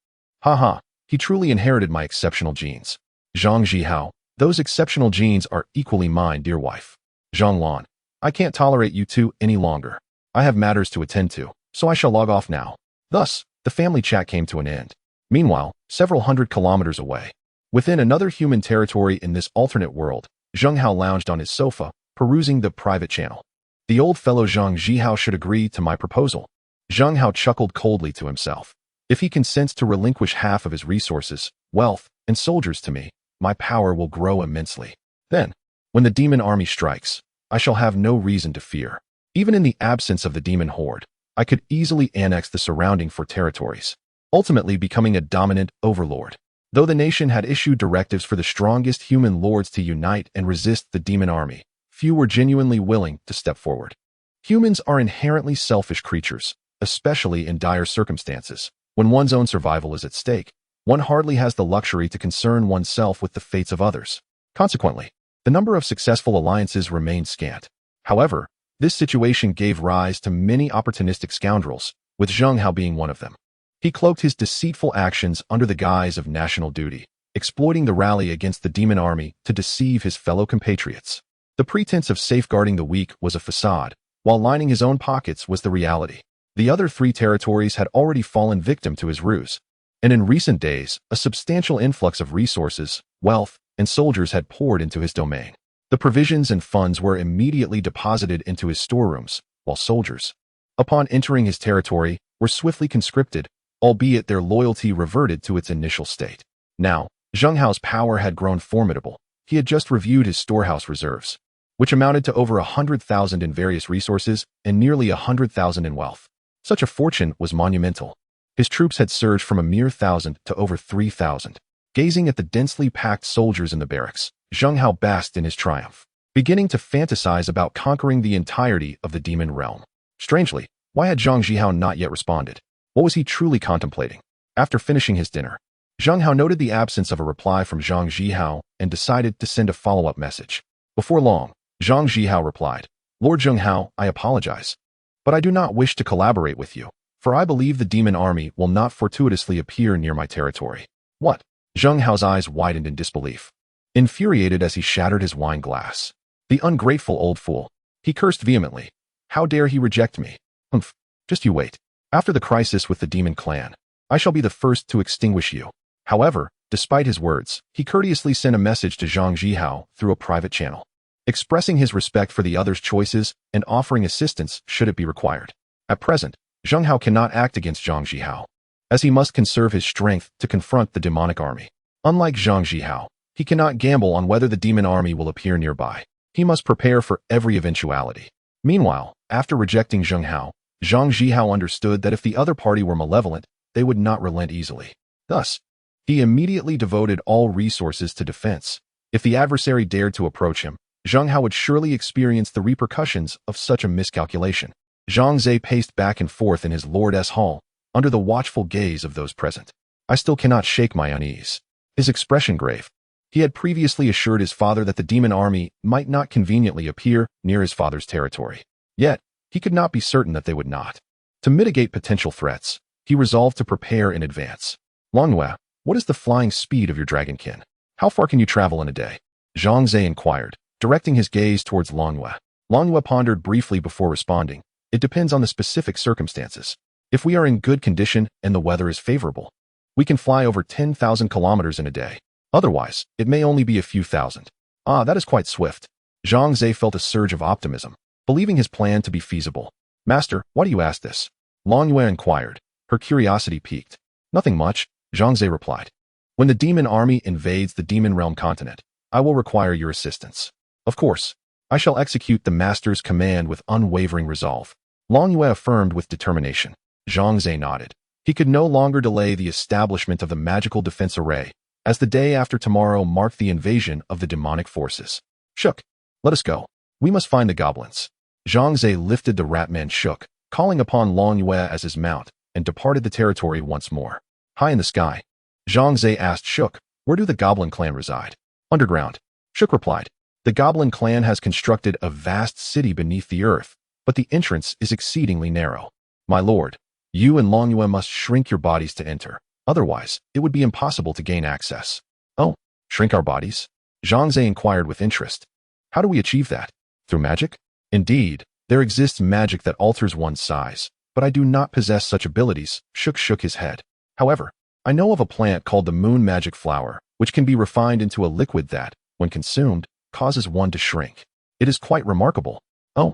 Haha, he truly inherited my exceptional genes. Zhang Zhihao, those exceptional genes are equally mine, dear wife. Zhang Lan, I can't tolerate you two any longer. I have matters to attend to, so I shall log off now. Thus, the family chat came to an end. Meanwhile, several hundred kilometers away, within another human territory in this alternate world, Zhang Hao lounged on his sofa, perusing the private channel. The old fellow Zhang Zhihao should agree to my proposal. Zhang Hao chuckled coldly to himself. If he consents to relinquish half of his resources, wealth, and soldiers to me, my power will grow immensely. Then, when the demon army strikes, I shall have no reason to fear. Even in the absence of the demon horde, I could easily annex the surrounding four territories, ultimately becoming a dominant overlord. Though the nation had issued directives for the strongest human lords to unite and resist the demon army, few were genuinely willing to step forward. Humans are inherently selfish creatures, especially in dire circumstances. When one's own survival is at stake, one hardly has the luxury to concern oneself with the fates of others. Consequently, the number of successful alliances remained scant. However, this situation gave rise to many opportunistic scoundrels, with Zhang Hao being one of them. He cloaked his deceitful actions under the guise of national duty, exploiting the rally against the demon army to deceive his fellow compatriots. The pretense of safeguarding the weak was a facade, while lining his own pockets was the reality. The other three territories had already fallen victim to his ruse, and in recent days, a substantial influx of resources, wealth, and soldiers had poured into his domain. The provisions and funds were immediately deposited into his storerooms, while soldiers, upon entering his territory, were swiftly conscripted, albeit their loyalty reverted to its initial state. Now, Zhang Hao's power had grown formidable. He had just reviewed his storehouse reserves, which amounted to over 100,000 in various resources and nearly 100,000 in wealth. Such a fortune was monumental. His troops had surged from a mere 1,000 to over 3,000. Gazing at the densely packed soldiers in the barracks, Zhang Hao basked in his triumph, beginning to fantasize about conquering the entirety of the demon realm. Strangely, why had Zhang Zhihao not yet responded? What was he truly contemplating? After finishing his dinner, Zhang Hao noted the absence of a reply from Zhang Zhihao and decided to send a follow-up message. Before long, Zhang Zhihao replied, Lord Zhang Hao, I apologize, but I do not wish to collaborate with you, for I believe the demon army will not fortuitously appear near my territory. What? Zhang Hao's eyes widened in disbelief, infuriated as he shattered his wine glass. The ungrateful old fool. He cursed vehemently. How dare he reject me? Humph, just you wait. After the crisis with the demon clan, I shall be the first to extinguish you. However, Despite his words, he courteously sent a message to Zhang Zihao through a private channel, expressing his respect for the other's choices and offering assistance should it be required. At present, Zhang Hao cannot act against Zhang Zihao, as he must conserve his strength to confront the demonic army. Unlike Zhang Zihao, he cannot gamble on whether the demon army will appear nearby. He must prepare for every eventuality. Meanwhile, after rejecting Zhang Hao, Zhang Zihao understood that if the other party were malevolent, they would not relent easily. Thus, he immediately devoted all resources to defense. If the adversary dared to approach him, Zhang Hao would surely experience the repercussions of such a miscalculation. Zhang Ze paced back and forth in his lord's hall, under the watchful gaze of those present. I still cannot shake my unease. His expression grave. He had previously assured his father that the demon army might not conveniently appear near his father's territory. Yet, he could not be certain that they would not. To mitigate potential threats, he resolved to prepare in advance. Longyue, what is the flying speed of your dragonkin? How far can you travel in a day? Zhang Ze inquired, directing his gaze towards Longyue. Longyue pondered briefly before responding. It depends on the specific circumstances. If we are in good condition and the weather is favorable, we can fly over 10,000 kilometers in a day. Otherwise, it may only be a few thousand. Ah, that is quite swift. Zhang Ze felt a surge of optimism, believing his plan to be feasible. Master, why do you ask this? Longyue inquired, her curiosity piqued. Nothing much, Zhang Ze replied. When the demon army invades the demon realm continent, I will require your assistance. Of course, I shall execute the master's command with unwavering resolve. Longyue affirmed with determination. Zhang Ze nodded. He could no longer delay the establishment of the magical defense array, as the day after tomorrow marked the invasion of the demonic forces. Shook, let us go. We must find the goblins. Zhang Ze lifted the Ratman Shook, calling upon Longyue as his mount, and departed the territory once more. High in the sky, Zhang Ze asked Shook, where do the goblin clan reside? Underground. Shook replied, the goblin clan has constructed a vast city beneath the earth, but the entrance is exceedingly narrow. My lord, you and Longyue must shrink your bodies to enter. Otherwise, it would be impossible to gain access. Oh, shrink our bodies? Zhang Ze inquired with interest. How do we achieve that? Through magic? Indeed, there exists magic that alters one's size, but I do not possess such abilities. Shook shook his head. However, I know of a plant called the moon magic flower, which can be refined into a liquid that, when consumed, causes one to shrink. It is quite remarkable. Oh,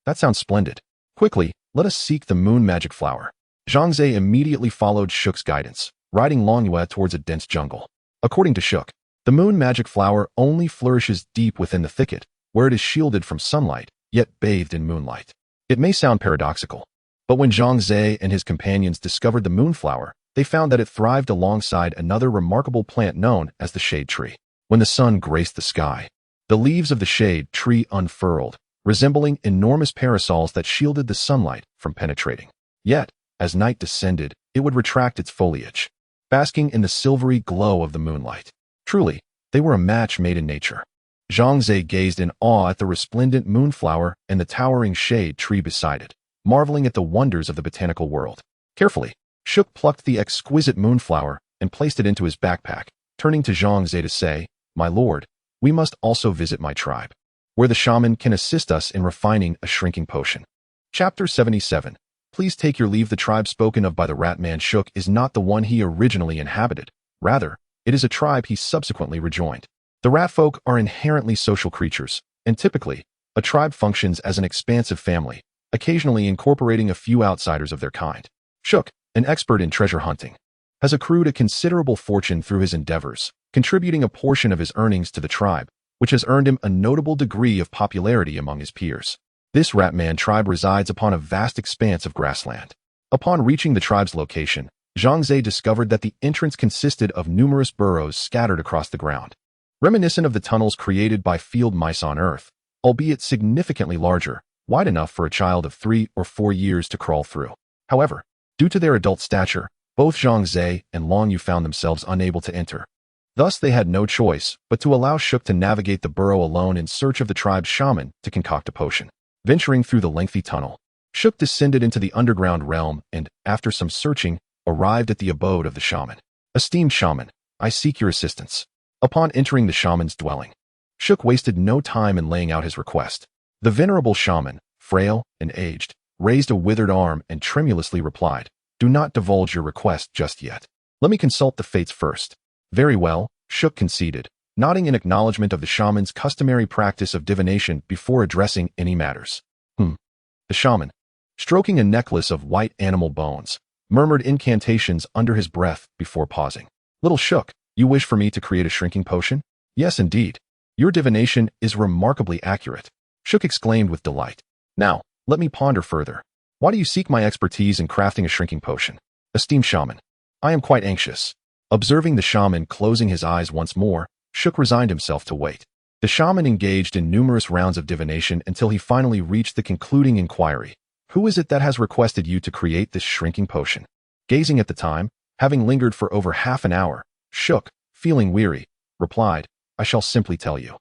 that sounds splendid. Quickly, let us seek the moon magic flower. Zhang Ze immediately followed Shook's guidance, riding Longyue towards a dense jungle. According to Shook, the moon magic flower only flourishes deep within the thicket, where it is shielded from sunlight, yet bathed in moonlight. It may sound paradoxical, but when Zhang Ze and his companions discovered the moonflower, they found that it thrived alongside another remarkable plant known as the shade tree. When the sun graced the sky, the leaves of the shade tree unfurled, resembling enormous parasols that shielded the sunlight from penetrating. Yet, as night descended, it would retract its foliage, basking in the silvery glow of the moonlight. Truly, they were a match made in nature. Zhang Ze gazed in awe at the resplendent moonflower and the towering shade tree beside it, marveling at the wonders of the botanical world. Carefully, Shook plucked the exquisite moonflower and placed it into his backpack, turning to Zhang Ze to say, My lord, we must also visit my tribe, where the shaman can assist us in refining a shrinking potion. Chapter 77. Please take your leave. The tribe spoken of by the Ratman Shook is not the one he originally inhabited. Rather, it is a tribe he subsequently rejoined. The rat folk are inherently social creatures, and typically, a tribe functions as an expansive family, occasionally incorporating a few outsiders of their kind. Shook, an expert in treasure hunting, has accrued a considerable fortune through his endeavors, contributing a portion of his earnings to the tribe, which has earned him a notable degree of popularity among his peers. This Ratman tribe resides upon a vast expanse of grassland. Upon reaching the tribe's location, Zhang Ze discovered that the entrance consisted of numerous burrows scattered across the ground, reminiscent of the tunnels created by field mice on Earth, albeit significantly larger, wide enough for a child of 3 or 4 years to crawl through. However, due to their adult stature, both Zhang Ze and Longyue found themselves unable to enter. Thus, they had no choice but to allow Shook to navigate the burrow alone in search of the tribe's shaman to concoct a potion. Venturing through the lengthy tunnel, Shook descended into the underground realm and, after some searching, arrived at the abode of the shaman. Esteemed shaman, I seek your assistance. Upon entering the shaman's dwelling, Shook wasted no time in laying out his request. The venerable shaman, frail and aged, raised a withered arm and tremulously replied, Do not divulge your request just yet. Let me consult the fates first. Very well, Shuk conceded, nodding in acknowledgement of the shaman's customary practice of divination before addressing any matters. The shaman, stroking a necklace of white animal bones, murmured incantations under his breath before pausing. Little Shuk, you wish for me to create a shrinking potion? Yes, indeed. Your divination is remarkably accurate. Shuk exclaimed with delight. Now, let me ponder further. Why do you seek my expertise in crafting a shrinking potion? Esteemed shaman, I am quite anxious. Observing the shaman closing his eyes once more, Shuk resigned himself to wait. The shaman engaged in numerous rounds of divination until he finally reached the concluding inquiry. Who is it that has requested you to create this shrinking potion? Gazing at the time, having lingered for over half an hour, Shuk, feeling weary, replied, I shall simply tell you.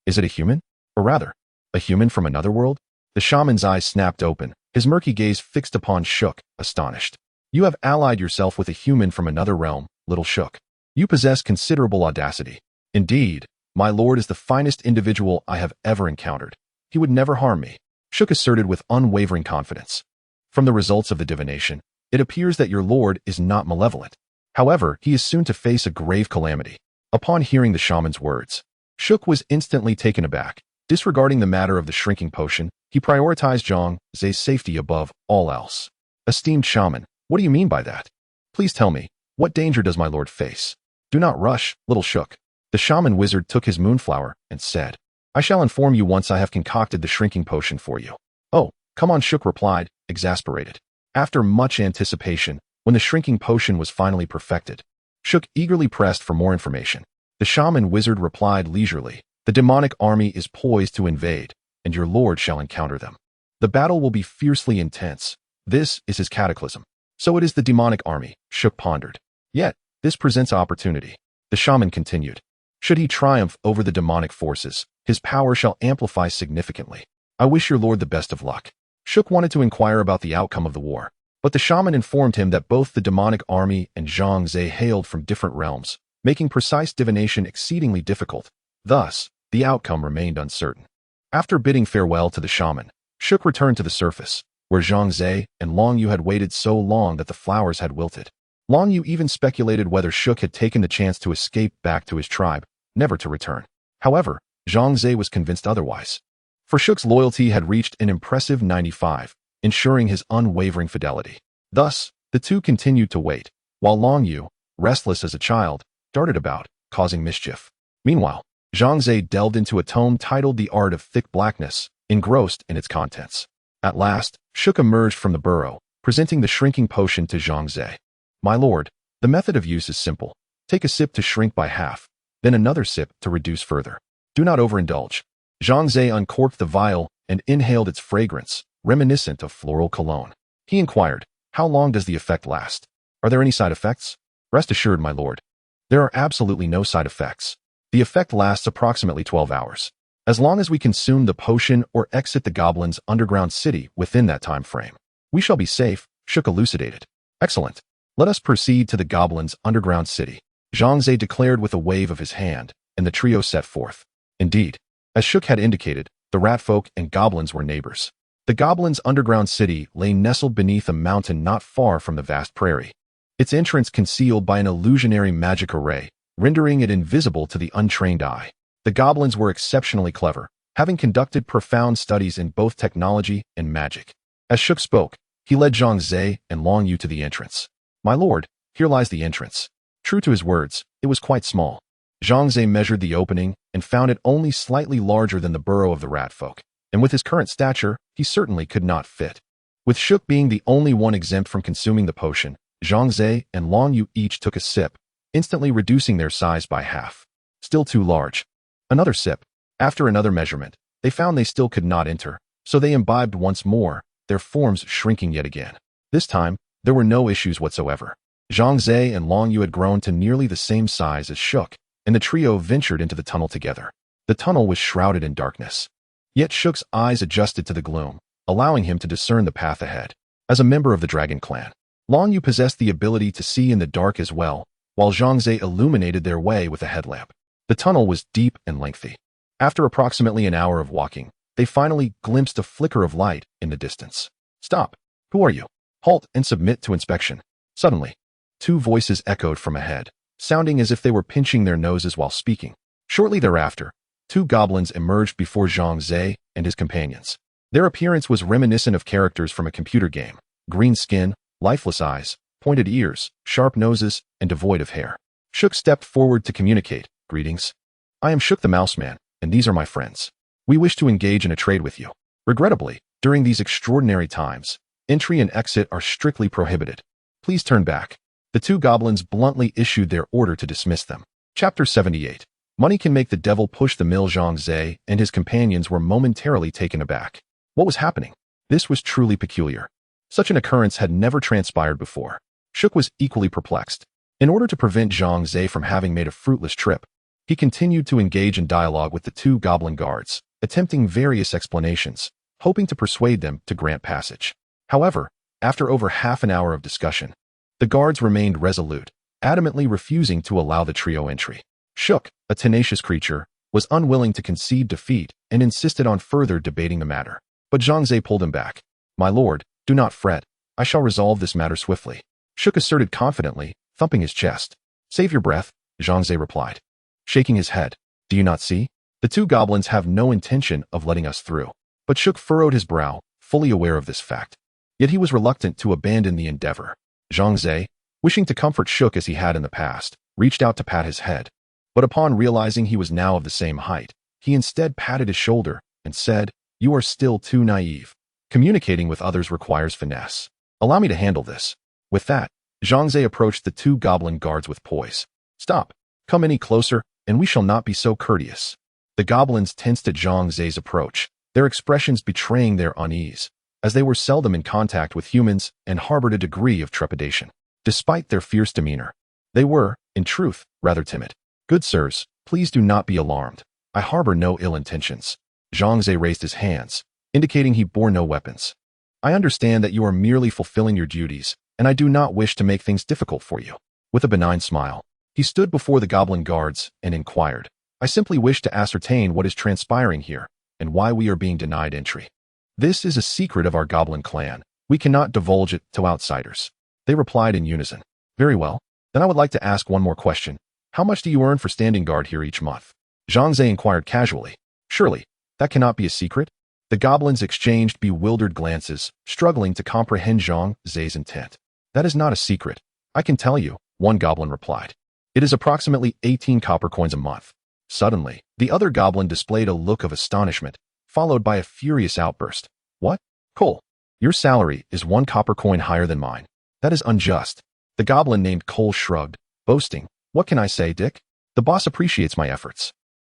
Is it a human? Or rather, a human from another world? The shaman's eyes snapped open, his murky gaze fixed upon Shuk, astonished. You have allied yourself with a human from another realm, little Shuk. You possess considerable audacity. Indeed, my lord is the finest individual I have ever encountered. He would never harm me, Shuk asserted with unwavering confidence. From the results of the divination, it appears that your lord is not malevolent. However, he is soon to face a grave calamity. Upon hearing the shaman's words, Shuk was instantly taken aback. Disregarding the matter of the shrinking potion, he prioritized Zhang Ze's safety above all else. Esteemed shaman, what do you mean by that? Please tell me, what danger does my lord face? Do not rush, little Shuk. The shaman wizard took his moonflower and said, I shall inform you once I have concocted the shrinking potion for you. Oh, come on, Shuk replied, exasperated. After much anticipation, when the shrinking potion was finally perfected, Shuk eagerly pressed for more information. The shaman wizard replied leisurely, the demonic army is poised to invade, and your lord shall encounter them. The battle will be fiercely intense. This is his cataclysm. So it is the demonic army, Shuk pondered. Yet, this presents opportunity. The shaman continued. Should he triumph over the demonic forces, his power shall amplify significantly. I wish your lord the best of luck. Shuk wanted to inquire about the outcome of the war, but the shaman informed him that both the demonic army and Zhang Ze hailed from different realms, making precise divination exceedingly difficult. Thus, the outcome remained uncertain. After bidding farewell to the shaman, Shuk returned to the surface, where Zhang Ze and Long Yu had waited so long that the flowers had wilted. Long Yu even speculated whether Shuk had taken the chance to escape back to his tribe, never to return. However, Zhang Ze was convinced otherwise. For Shuk's loyalty had reached an impressive 95, ensuring his unwavering fidelity. Thus, the two continued to wait, while Long Yu, restless as a child, darted about, causing mischief. Meanwhile, Zhang Ze delved into a tome titled The Art of Thick Blackness, engrossed in its contents. At last, Shuk emerged from the burrow, presenting the shrinking potion to Zhang Ze. My lord, the method of use is simple. Take a sip to shrink by half, then another sip to reduce further. Do not overindulge. Zhang Ze uncorked the vial and inhaled its fragrance, reminiscent of floral cologne. He inquired, how long does the effect last? Are there any side effects? Rest assured, my lord. There are absolutely no side effects. The effect lasts approximately 12 hours. As long as we consume the potion or exit the goblin's underground city within that time frame, we shall be safe, Shuk elucidated. Excellent. Let us proceed to the goblin's underground city, Zhang Ze declared with a wave of his hand, and the trio set forth. Indeed, as Shuk had indicated, the ratfolk and goblins were neighbors. The goblin's underground city lay nestled beneath a mountain not far from the vast prairie. Its entrance concealed by an illusionary magic array, rendering it invisible to the untrained eye. The goblins were exceptionally clever, having conducted profound studies in both technology and magic. As Shuk spoke, he led Zhang Ze and Long Yu to the entrance. My lord, here lies the entrance. True to his words, it was quite small. Zhang Ze measured the opening and found it only slightly larger than the burrow of the ratfolk, and with his current stature, he certainly could not fit. With Shuk being the only one exempt from consuming the potion, Zhang Ze and Long Yu each took a sip, instantly reducing their size by half. Still too large. Another sip. After another measurement, they found they still could not enter, so they imbibed once more, their forms shrinking yet again. This time, there were no issues whatsoever. Zhang Ze and Long Yu had grown to nearly the same size as Shuk, and the trio ventured into the tunnel together. The tunnel was shrouded in darkness. Yet Shuk's eyes adjusted to the gloom, allowing him to discern the path ahead. As a member of the dragon clan, Long Yu possessed the ability to see in the dark as well, while Zhang Ze illuminated their way with a headlamp. The tunnel was deep and lengthy. After approximately an hour of walking, they finally glimpsed a flicker of light in the distance. Stop! Who are you? Halt and submit to inspection. Suddenly, two voices echoed from ahead, sounding as if they were pinching their noses while speaking. Shortly thereafter, two goblins emerged before Zhang Ze and his companions. Their appearance was reminiscent of characters from a computer game: green skin, lifeless eyes, pointed ears, sharp noses, and devoid of hair. Shook stepped forward to communicate. "Greetings. I am Shook the Mouseman, and these are my friends. We wish to engage in a trade with you. Regrettably, during these extraordinary times, entry and exit are strictly prohibited. Please turn back." The two goblins bluntly issued their order to dismiss them. Chapter 78. Money can make the devil push the mill. Zhang Ze and his companions were momentarily taken aback. What was happening? This was truly peculiar. Such an occurrence had never transpired before. Shook was equally perplexed. In order to prevent Zhang Ze from having made a fruitless trip, he continued to engage in dialogue with the two goblin guards, attempting various explanations, hoping to persuade them to grant passage. However, after over half an hour of discussion, the guards remained resolute, adamantly refusing to allow the trio entry. Shook, a tenacious creature, was unwilling to concede defeat and insisted on further debating the matter. But Zhang Ze pulled him back. "My lord, do not fret. I shall resolve this matter swiftly," Shook asserted confidently, thumping his chest. "Save your breath," Zhang Ze replied, shaking his head. "Do you not see? The two goblins have no intention of letting us through." But Shook furrowed his brow, fully aware of this fact. Yet he was reluctant to abandon the endeavor. Zhang Ze, wishing to comfort Shook as he had in the past, reached out to pat his head. But upon realizing he was now of the same height, he instead patted his shoulder and said, "You are still too naive. Communicating with others requires finesse. Allow me to handle this." With that, Zhang Ze approached the two goblin guards with poise. "Stop. Come any closer, and we shall not be so courteous." The goblins tensed at Zhang Ze's approach, their expressions betraying their unease, as they were seldom in contact with humans and harbored a degree of trepidation. Despite their fierce demeanor, they were, in truth, rather timid. "Good sirs, please do not be alarmed. I harbor no ill intentions." Zhang Ze raised his hands, indicating he bore no weapons. "I understand that you are merely fulfilling your duties, and I do not wish to make things difficult for you." With a benign smile, he stood before the goblin guards and inquired, "I simply wish to ascertain what is transpiring here, and why we are being denied entry. This is a secret of our goblin clan. We cannot divulge it to outsiders." They replied in unison. "Very well. Then I would like to ask one more question. How much do you earn for standing guard here each month?" Zhang Ze inquired casually. "Surely, that cannot be a secret?" The goblins exchanged bewildered glances, struggling to comprehend Zhang Ze's intent. "That is not a secret. I can tell you," one goblin replied. "It is approximately 18 copper coins a month." Suddenly, the other goblin displayed a look of astonishment, followed by a furious outburst. "What? Cole, your salary is 1 copper coin higher than mine. That is unjust." The goblin named Cole shrugged, boasting, "What can I say, Dick? The boss appreciates my efforts.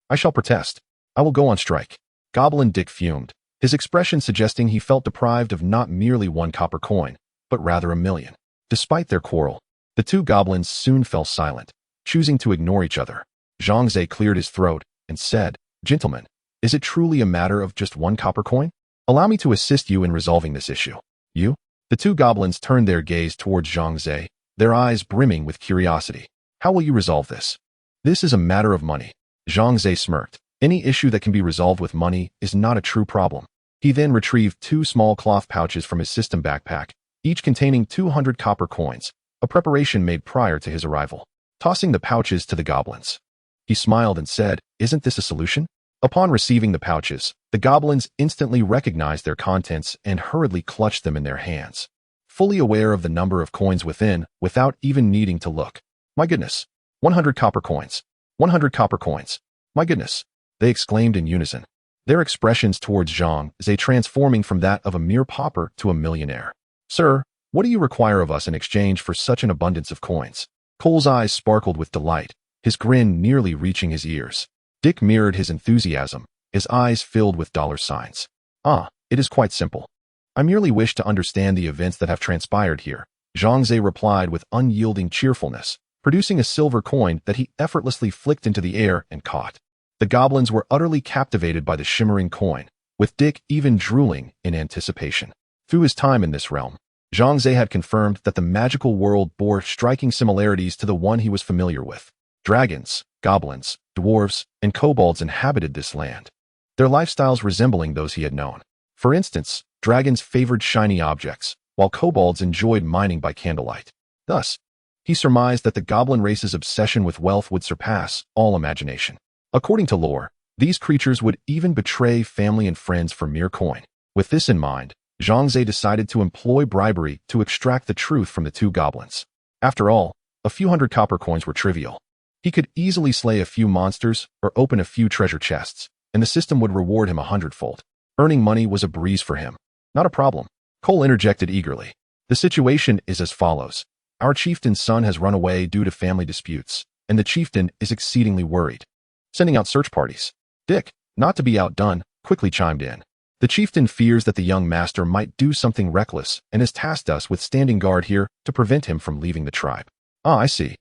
I shall protest. I will go on strike." Goblin Dick fumed, his expression suggesting he felt deprived of not merely 1 copper coin, but rather 1,000,000. Despite their quarrel, the two goblins soon fell silent, choosing to ignore each other. Zhang Ze cleared his throat and said, "Gentlemen, is it truly a matter of just 1 copper coin? Allow me to assist you in resolving this issue." "You?" The two goblins turned their gaze towards Zhang Ze, their eyes brimming with curiosity. "How will you resolve this?" "This is a matter of money." Zhang Ze smirked. "Any issue that can be resolved with money is not a true problem." He then retrieved 2 small cloth pouches from his system backpack, each containing 200 copper coins, a preparation made prior to his arrival. Tossing the pouches to the goblins, he smiled and said, "Isn't this a solution?" Upon receiving the pouches, the goblins instantly recognized their contents and hurriedly clutched them in their hands, fully aware of the number of coins within without even needing to look. "My goodness! 100 copper coins! 100 copper coins! My goodness!" they exclaimed in unison, their expressions towards Zhang Ze transforming from that of a mere pauper to a millionaire. "Sir, what do you require of us in exchange for such an abundance of coins?" Cole's eyes sparkled with delight, his grin nearly reaching his ears. Dick mirrored his enthusiasm, his eyes filled with dollar signs. "Ah, it is quite simple. I merely wish to understand the events that have transpired here," Zhang Ze replied with unyielding cheerfulness, producing a silver coin that he effortlessly flicked into the air and caught. The goblins were utterly captivated by the shimmering coin, with Dick even drooling in anticipation. Through his time in this realm, Zhang Ze had confirmed that the magical world bore striking similarities to the one he was familiar with. Dragons, goblins, dwarves, and kobolds inhabited this land, their lifestyles resembling those he had known. For instance, dragons favored shiny objects, while kobolds enjoyed mining by candlelight. Thus, He surmised that the goblin race's obsession with wealth would surpass all imagination. According to lore, these creatures would even betray family and friends for mere coin. With this in mind, Zhang Ze decided to employ bribery to extract the truth from the two goblins. After all, a few hundred copper coins were trivial. He could easily slay a few monsters or open a few treasure chests, and the system would reward him 100-fold. Earning money was a breeze for him. Not a problem. Cole interjected eagerly. The situation is as follows. Our chieftain's son has run away due to family disputes, and the chieftain is exceedingly worried. Sending out search parties. Dick, not to be outdone, quickly chimed in. The chieftain fears that the young master might do something reckless and has tasked us with standing guard here to prevent him from leaving the tribe. Ah, I see.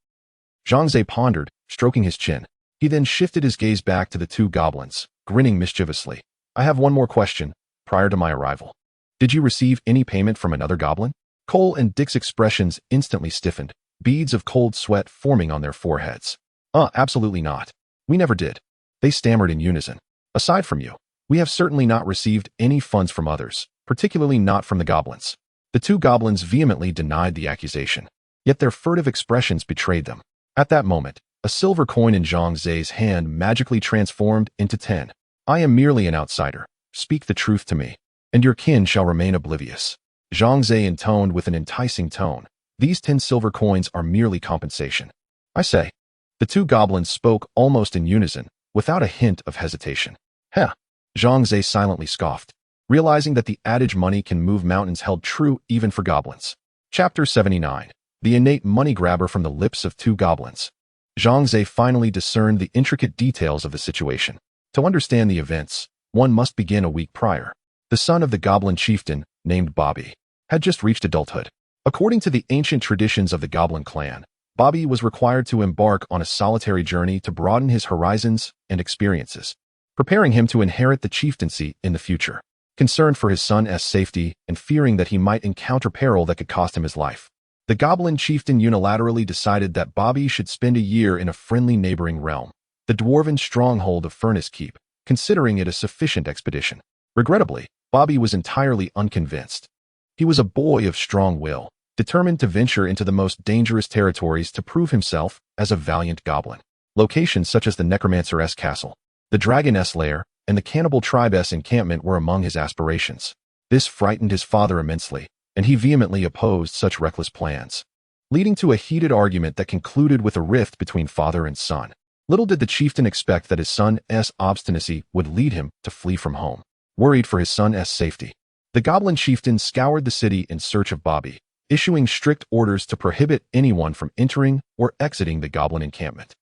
Zhang Ze pondered, stroking his chin. He then shifted his gaze back to the two goblins, grinning mischievously. I have one more question. Prior to my arrival, did you receive any payment from another goblin? Cole and Dick's expressions instantly stiffened, beads of cold sweat forming on their foreheads. Absolutely not. We never did. They stammered in unison. Aside from you, we have certainly not received any funds from others, particularly not from the goblins. The two goblins vehemently denied the accusation, yet their furtive expressions betrayed them. At that moment, a silver coin in Zhang Ze's hand magically transformed into 10. I am merely an outsider. Speak the truth to me, and your kin shall remain oblivious. Zhang Ze intoned with an enticing tone. These 10 silver coins are merely compensation. I say. The two goblins spoke almost in unison, without a hint of hesitation. Heh. Zhang Ze silently scoffed, realizing that the adage money can move mountains held true even for goblins. Chapter 79. The innate money grabber from the lips of two goblins. Zhang Ze finally discerned the intricate details of the situation. To understand the events, one must begin a week prior. The son of the goblin chieftain, named Bobby, had just reached adulthood. According to the ancient traditions of the goblin clan, Bobby was required to embark on a solitary journey to broaden his horizons and experiences, preparing him to inherit the chieftaincy in the future. Concerned for his son's safety and fearing that he might encounter peril that could cost him his life, the goblin chieftain unilaterally decided that Bobby should spend a year in a friendly neighboring realm, the dwarven stronghold of Furnace Keep, considering it a sufficient expedition. Regrettably, Bobby was entirely unconvinced. He was a boy of strong will, determined to venture into the most dangerous territories to prove himself as a valiant goblin. Locations such as the Necromancer's castle, the Dragon's lair, and the cannibal tribe's encampment were among his aspirations. This frightened his father immensely, and he vehemently opposed such reckless plans, leading to a heated argument that concluded with a rift between father and son. Little did the chieftain expect that his son's obstinacy would lead him to flee from home. Worried for his son's safety, the goblin chieftain scoured the city in search of Bobby, issuing strict orders to prohibit anyone from entering or exiting the goblin encampment,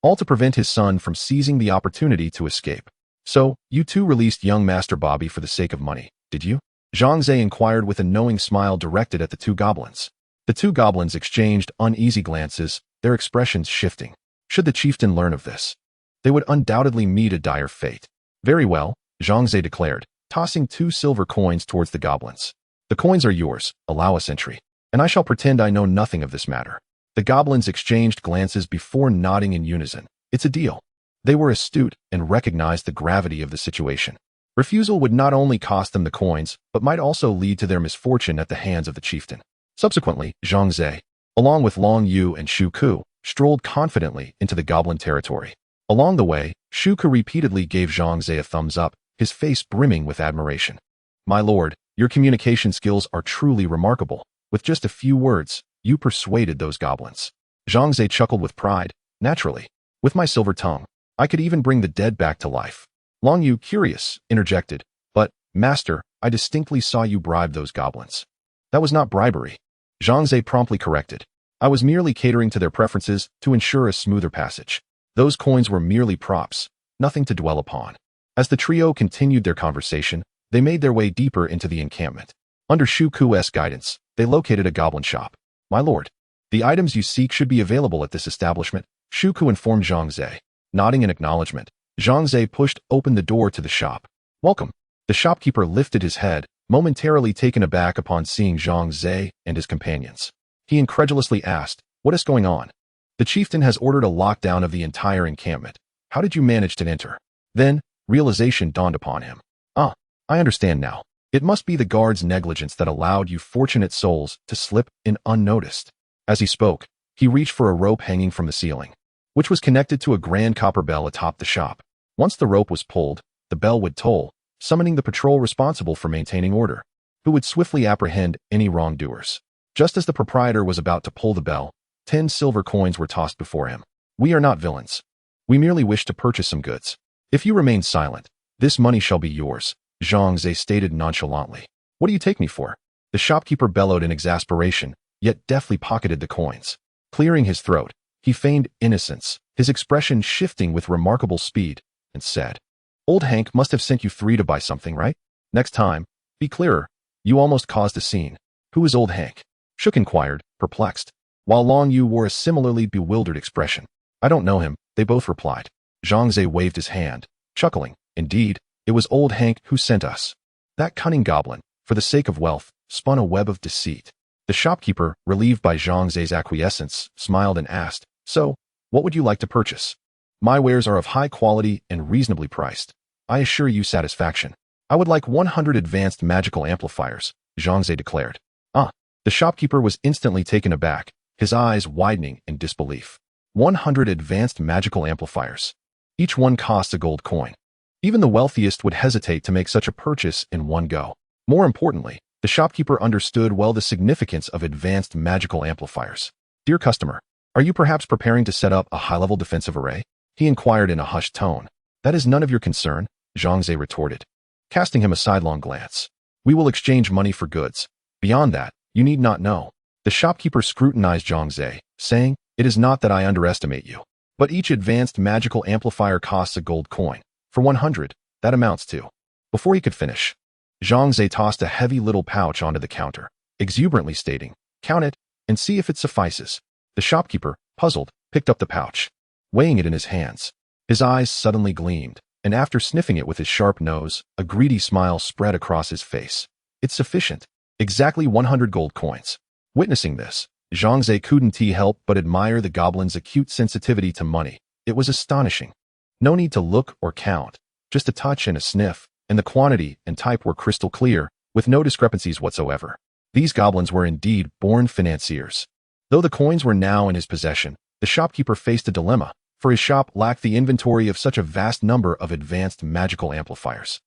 all to prevent his son from seizing the opportunity to escape. So, you two released young Master Bobby for the sake of money, did you? Zhang Ze inquired with a knowing smile directed at the two goblins. The two goblins exchanged uneasy glances, their expressions shifting. Should the chieftain learn of this, they would undoubtedly meet a dire fate. Very well, Zhang Ze declared, tossing 2 silver coins towards the goblins. The coins are yours, allow us entry, and I shall pretend I know nothing of this matter. The goblins exchanged glances before nodding in unison. It's a deal. They were astute and recognized the gravity of the situation. Refusal would not only cost them the coins, but might also lead to their misfortune at the hands of the chieftain. Subsequently, Zhang Ze, along with Long Yu and Shu Ku, strolled confidently into the goblin territory. Along the way, Shu Ku repeatedly gave Zhang Ze a thumbs up, his face brimming with admiration. My lord, your communication skills are truly remarkable. With just a few words, you persuaded those goblins. Zhang Ze chuckled with pride. Naturally. With my silver tongue, I could even bring the dead back to life. Long Yu, curious, interjected. But, master, I distinctly saw you bribe those goblins. That was not bribery. Zhang Ze promptly corrected. I was merely catering to their preferences to ensure a smoother passage. Those coins were merely props, nothing to dwell upon. As the trio continued their conversation, they made their way deeper into the encampment. Under Shu Ku's guidance, they located a goblin shop. My lord, the items you seek should be available at this establishment, Shu Ku informed Zhang Ze. Nodding in acknowledgement, Zhang Ze pushed open the door to the shop. Welcome. The shopkeeper lifted his head, momentarily taken aback upon seeing Zhang Ze and his companions. He incredulously asked, what is going on? The chieftain has ordered a lockdown of the entire encampment. How did you manage to enter? Then, realization dawned upon him. Ah, I understand now. It must be the guard's negligence that allowed you fortunate souls to slip in unnoticed. As he spoke, He reached for a rope hanging from the ceiling, which was connected to a grand copper bell atop the shop. Once the rope was pulled, the bell would toll, summoning the patrol responsible for maintaining order, who would swiftly apprehend any wrongdoers. Just as the proprietor was about to pull the bell, 10 silver coins were tossed before him. "We are not villains. We merely wish to purchase some goods. If you remain silent, this money shall be yours," Zhang Ze stated nonchalantly. "What do you take me for?" The shopkeeper bellowed in exasperation, yet deftly pocketed the coins. Clearing his throat, he feigned innocence, his expression shifting with remarkable speed, and said, "Old Hank must have sent you 3 to buy something, right? Next time, be clearer. You almost caused a scene." "Who is Old Hank?" Shook inquired, perplexed, while Long Yu wore a similarly bewildered expression. "I don't know him," they both replied. Zhang Ze waved his hand, chuckling. "Indeed, it was Old Hank who sent us." That cunning goblin, for the sake of wealth, spun a web of deceit. The shopkeeper, relieved by Zhang Ze's acquiescence, smiled and asked, "So, what would you like to purchase?" "My wares are of high quality and reasonably priced. I assure you satisfaction." "I would like 100 advanced magical amplifiers," Zhang Ze declared. "Ah." The shopkeeper was instantly taken aback, his eyes widening in disbelief. 100 advanced magical amplifiers. Each one costs a gold coin. Even the wealthiest would hesitate to make such a purchase in one go. More importantly, the shopkeeper understood well the significance of advanced magical amplifiers. "Dear customer, are you perhaps preparing to set up a high-level defensive array?" he inquired in a hushed tone. "That is none of your concern," Zhang Ze retorted, casting him a sidelong glance. "We will exchange money for goods. Beyond that, you need not know." The shopkeeper scrutinized Zhang Ze, saying, "It is not that I underestimate you, but each advanced magical amplifier costs a gold coin. For 100, that amounts to..." Before he could finish, Zhang Ze tossed a heavy little pouch onto the counter, exuberantly stating, "Count it, and see if it suffices." The shopkeeper, puzzled, picked up the pouch, weighing it in his hands. His eyes suddenly gleamed, and after sniffing it with his sharp nose, a greedy smile spread across his face. "It's sufficient. Exactly 100 gold coins." Witnessing this, Zhang Ze couldn't help but admire the goblin's acute sensitivity to money. It was astonishing. No need to look or count, just a touch and a sniff, and the quantity and type were crystal clear, with no discrepancies whatsoever. These goblins were indeed born financiers. Though the coins were now in his possession, the shopkeeper faced a dilemma, for his shop lacked the inventory of such a vast number of advanced magical amplifiers.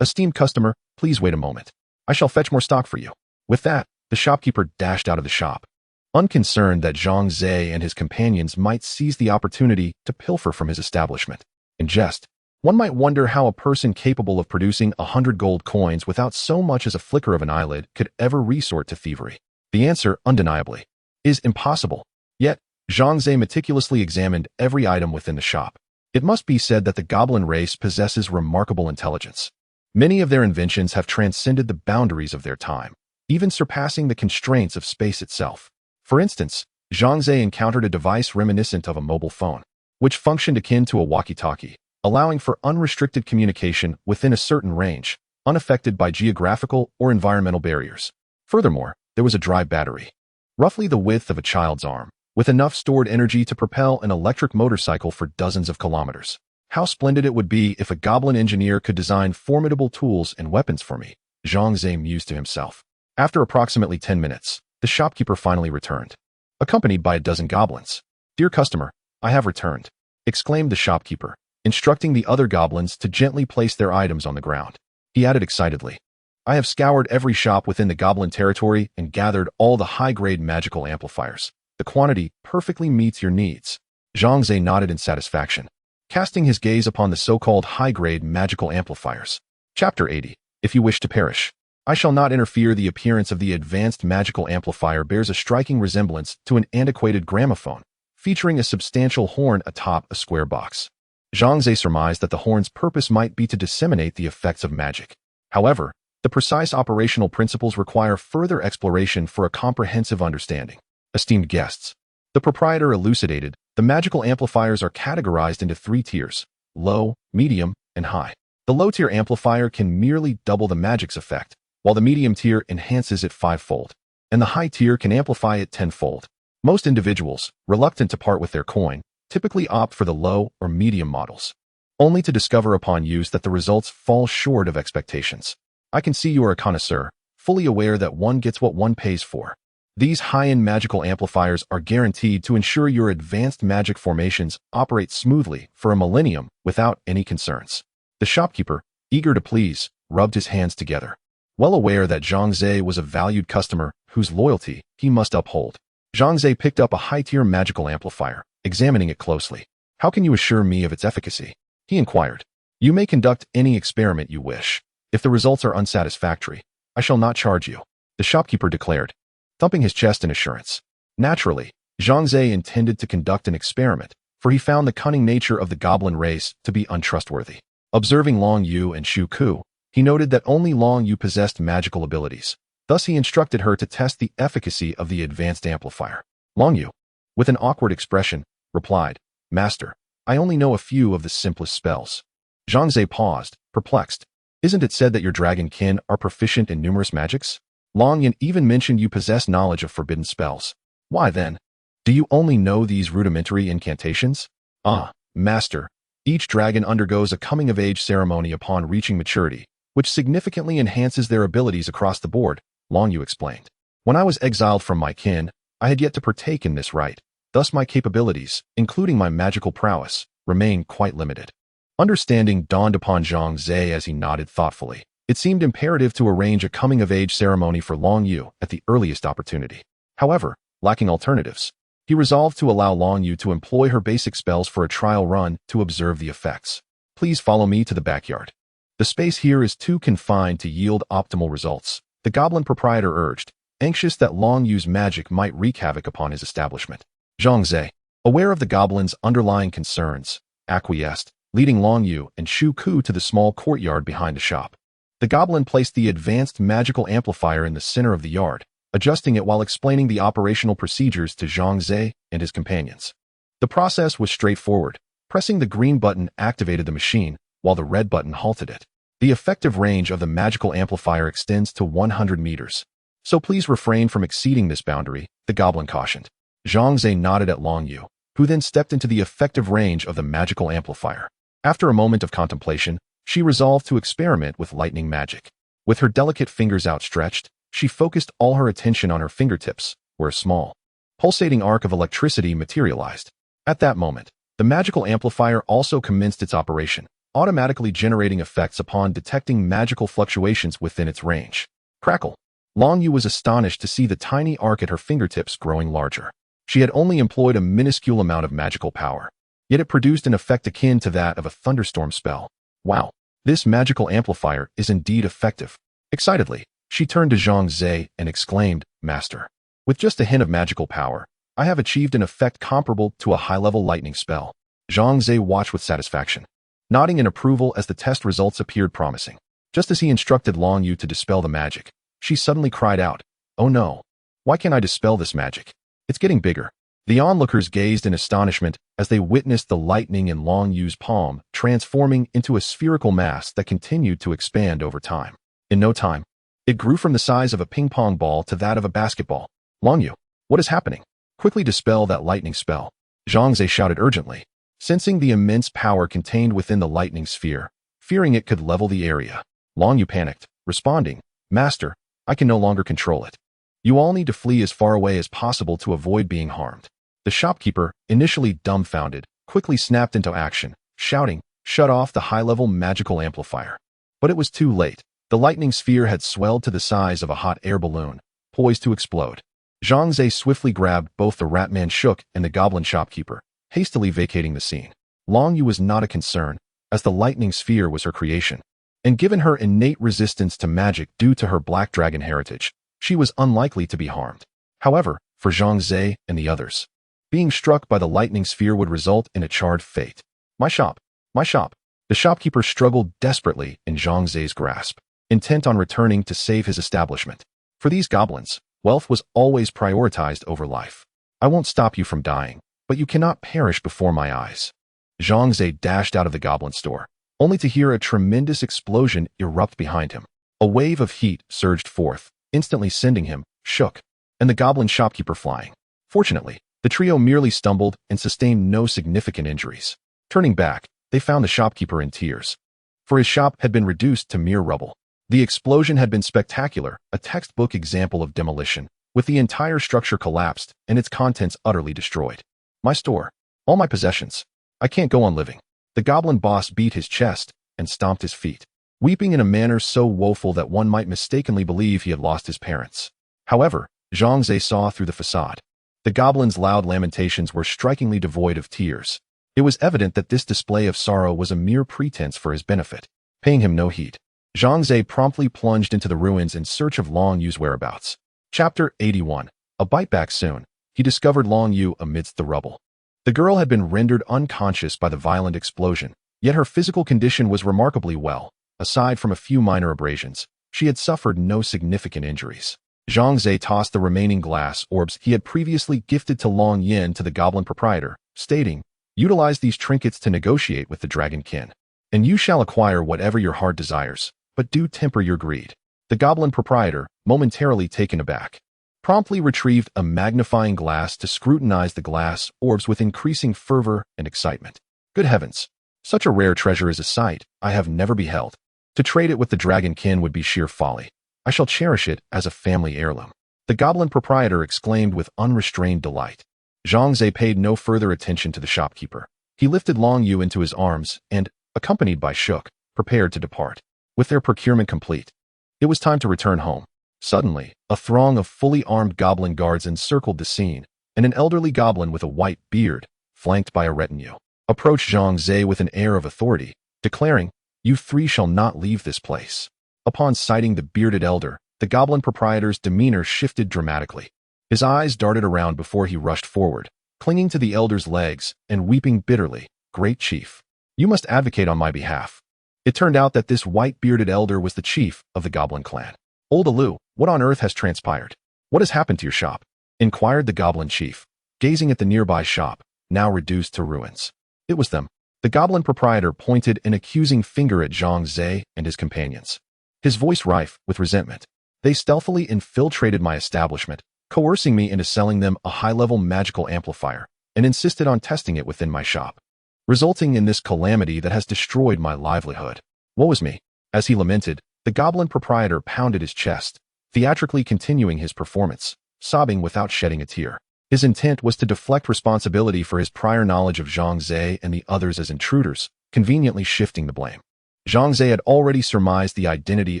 Esteemed customer, please wait a moment. I shall fetch more stock for you." With that, the shopkeeper dashed out of the shop, unconcerned that Zhang Ze and his companions might seize the opportunity to pilfer from his establishment. In jest, one might wonder how a person capable of producing 100 gold coins without so much as a flicker of an eyelid could ever resort to thievery. The answer, undeniably, is impossible. Yet, Zhang Ze meticulously examined every item within the shop. It must be said that the goblin race possesses remarkable intelligence. Many of their inventions have transcended the boundaries of their time, even surpassing the constraints of space itself. For instance, Zhang Ze encountered a device reminiscent of a mobile phone, which functioned akin to a walkie-talkie, allowing for unrestricted communication within a certain range, unaffected by geographical or environmental barriers. Furthermore, there was a dry battery, roughly the width of a child's arm, with enough stored energy to propel an electric motorcycle for dozens of kilometers. How splendid it would be if a goblin engineer could design formidable tools and weapons for me, Zhang Ze mused to himself. After approximately 10 minutes, the shopkeeper finally returned, accompanied by a dozen goblins. "Dear customer, I have returned," exclaimed the shopkeeper, instructing the other goblins to gently place their items on the ground. He added excitedly, "I have scoured every shop within the goblin territory and gathered all the high-grade magical amplifiers. The quantity perfectly meets your needs." Zhang Ze nodded in satisfaction, casting his gaze upon the so-called high-grade magical amplifiers. Chapter 80. If you wish to perish, I shall not interfere. The appearance of the advanced magical amplifier bears a striking resemblance to an antiquated gramophone, featuring a substantial horn atop a square box. Zhang Ze surmised that the horn's purpose might be to disseminate the effects of magic. However, the precise operational principles require further exploration for a comprehensive understanding. Esteemed guests, the proprietor elucidated, the magical amplifiers are categorized into 3 tiers: low, medium, and high. The low-tier amplifier can merely double the magic's effect, while the medium tier enhances it 5-fold, and the high tier can amplify it 10-fold. Most individuals, reluctant to part with their coin, typically opt for the low or medium models, only to discover upon use that the results fall short of expectations. I can see you are a connoisseur, fully aware that one gets what one pays for. These high-end magical amplifiers are guaranteed to ensure your advanced magic formations operate smoothly for a millennium without any concerns. The shopkeeper, eager to please, rubbed his hands together, well aware that Zhang Ze was a valued customer whose loyalty he must uphold. Zhang Ze picked up a high-tier magical amplifier, examining it closely. "How can you assure me of its efficacy?" he inquired. "You may conduct any experiment you wish. If the results are unsatisfactory, I shall not charge you," the shopkeeper declared, thumping his chest in assurance. Naturally, Zhang Ze intended to conduct an experiment, for he found the cunning nature of the goblin race to be untrustworthy. Observing Long Yu and Shu Ku, he noted that only Long Yu possessed magical abilities. Thus he instructed her to test the efficacy of the advanced amplifier. Long Yu, with an awkward expression, replied, "Master, I only know a few of the simplest spells." Zhang Ze paused, perplexed. "Isn't it said that your dragon kin are proficient in numerous magics? Long Yin even mentioned you possess knowledge of forbidden spells. Why then? Do you only know these rudimentary incantations?" "Ah, Master, each dragon undergoes a coming-of-age ceremony upon reaching maturity, which significantly enhances their abilities across the board," Long Yu explained. "When I was exiled from my kin, I had yet to partake in this rite. Thus my capabilities, including my magical prowess, remain quite limited." Understanding dawned upon Zhang Ze as he nodded thoughtfully. It seemed imperative to arrange a coming-of-age ceremony for Long Yu at the earliest opportunity. However, lacking alternatives, he resolved to allow Long Yu to employ her basic spells for a trial run to observe the effects. "Please follow me to the backyard. The space here is too confined to yield optimal results," the goblin proprietor urged, anxious that Long Yu's magic might wreak havoc upon his establishment. Zhang Ze, aware of the goblin's underlying concerns, acquiesced, leading Long Yu and Shu Ku to the small courtyard behind the shop. The goblin placed the advanced magical amplifier in the center of the yard, adjusting it while explaining the operational procedures to Zhang Ze and his companions. The process was straightforward. Pressing the green button activated the machine, while the red button halted it. The effective range of the magical amplifier extends to 100 meters. "So please refrain from exceeding this boundary," the goblin cautioned. Zhang Ze nodded at Long Yu, who then stepped into the effective range of the magical amplifier. After a moment of contemplation, she resolved to experiment with lightning magic. With her delicate fingers outstretched, she focused all her attention on her fingertips, where a small, pulsating arc of electricity materialized. At that moment, the magical amplifier also commenced its operation, automatically generating effects upon detecting magical fluctuations within its range. Crackle! Long Yu was astonished to see the tiny arc at her fingertips growing larger. She had only employed a minuscule amount of magical power, yet it produced an effect akin to that of a thunderstorm spell. "Wow, this magical amplifier is indeed effective." Excitedly, she turned to Zhang Ze and exclaimed, "Master, with just a hint of magical power, I have achieved an effect comparable to a high-level lightning spell." Zhang Ze watched with satisfaction, nodding in approval as the test results appeared promising. Just as he instructed Long Yu to dispel the magic, she suddenly cried out, "Oh no! Why can't I dispel this magic? It's getting bigger." The onlookers gazed in astonishment as they witnessed the lightning in Long Yu's palm transforming into a spherical mass that continued to expand over time. In no time, it grew from the size of a ping-pong ball to that of a basketball. "Long Yu, what is happening? Quickly dispel that lightning spell," Zhang Ze shouted urgently, sensing the immense power contained within the lightning sphere, fearing it could level the area. Long Yu panicked, responding, "Master, I can no longer control it. You all need to flee as far away as possible to avoid being harmed." The shopkeeper, initially dumbfounded, quickly snapped into action, shouting, "Shut off the high-level magical amplifier." But it was too late. The lightning sphere had swelled to the size of a hot air balloon, poised to explode. Zhang Ze swiftly grabbed both the Ratman Shook and the goblin shopkeeper, hastily vacating the scene. Long Yu was not a concern, as the lightning sphere was her creation. And given her innate resistance to magic due to her black dragon heritage, she was unlikely to be harmed. However, for Zhang Ze and the others, being struck by the lightning sphere would result in a charred fate. My shop! My shop!" The shopkeeper struggled desperately in Zhang Ze's grasp, intent on returning to save his establishment. For these goblins, wealth was always prioritized over life. "I won't stop you from dying, but you cannot perish before my eyes." Zhang Ze dashed out of the goblin store, only to hear a tremendous explosion erupt behind him. A wave of heat surged forth, instantly sending him, Shook, and the goblin shopkeeper flying. Fortunately, the trio merely stumbled and sustained no significant injuries. Turning back, they found the shopkeeper in tears, for his shop had been reduced to mere rubble. The explosion had been spectacular, a textbook example of demolition, with the entire structure collapsed and its contents utterly destroyed. My store. All my possessions. I can't go on living. The goblin boss beat his chest and stomped his feet, weeping in a manner so woeful that one might mistakenly believe he had lost his parents. However, Zhang Ze saw through the facade. The goblin's loud lamentations were strikingly devoid of tears. It was evident that this display of sorrow was a mere pretense for his benefit. Paying him no heed, Zhang Ze promptly plunged into the ruins in search of Long Yu's whereabouts. Chapter 81. A bite back soon. He discovered Long Yu amidst the rubble. The girl had been rendered unconscious by the violent explosion, yet her physical condition was remarkably well. Aside from a few minor abrasions, she had suffered no significant injuries. Zhang Ze tossed the remaining glass orbs he had previously gifted to Long Yin to the goblin proprietor, stating, "Utilize these trinkets to negotiate with the dragon kin, and you shall acquire whatever your heart desires, but do temper your greed." The goblin proprietor, momentarily taken aback, promptly retrieved a magnifying glass to scrutinize the glass orbs with increasing fervor and excitement. Good heavens! Such a rare treasure is a sight I have never beheld. To trade it with the dragon kin would be sheer folly. I shall cherish it as a family heirloom. The goblin proprietor exclaimed with unrestrained delight. Zhang Ze paid no further attention to the shopkeeper. He lifted Long Yu into his arms and, accompanied by Shook, prepared to depart. With their procurement complete, it was time to return home. Suddenly, a throng of fully armed goblin guards encircled the scene, and an elderly goblin with a white beard, flanked by a retinue, approached Zhang Ze with an air of authority, declaring, "You three shall not leave this place." Upon sighting the bearded elder, the goblin proprietor's demeanor shifted dramatically. His eyes darted around before he rushed forward, clinging to the elder's legs and weeping bitterly. "Great chief, you must advocate on my behalf." It turned out that this white-bearded elder was the chief of the goblin clan. "Old Alu, what on earth has transpired? What has happened to your shop?" inquired the goblin chief, gazing at the nearby shop, now reduced to ruins. It was them. The goblin proprietor pointed an accusing finger at Zhang Ze and his companions, his voice rife with resentment. "They stealthily infiltrated my establishment, coercing me into selling them a high-level magical amplifier, and insisted on testing it within my shop, resulting in this calamity that has destroyed my livelihood. Woe is me." As he lamented, the goblin proprietor pounded his chest, theatrically continuing his performance, sobbing without shedding a tear. His intent was to deflect responsibility for his prior knowledge of Zhang Ze and the others as intruders, conveniently shifting the blame. Zhang Ze had already surmised the identity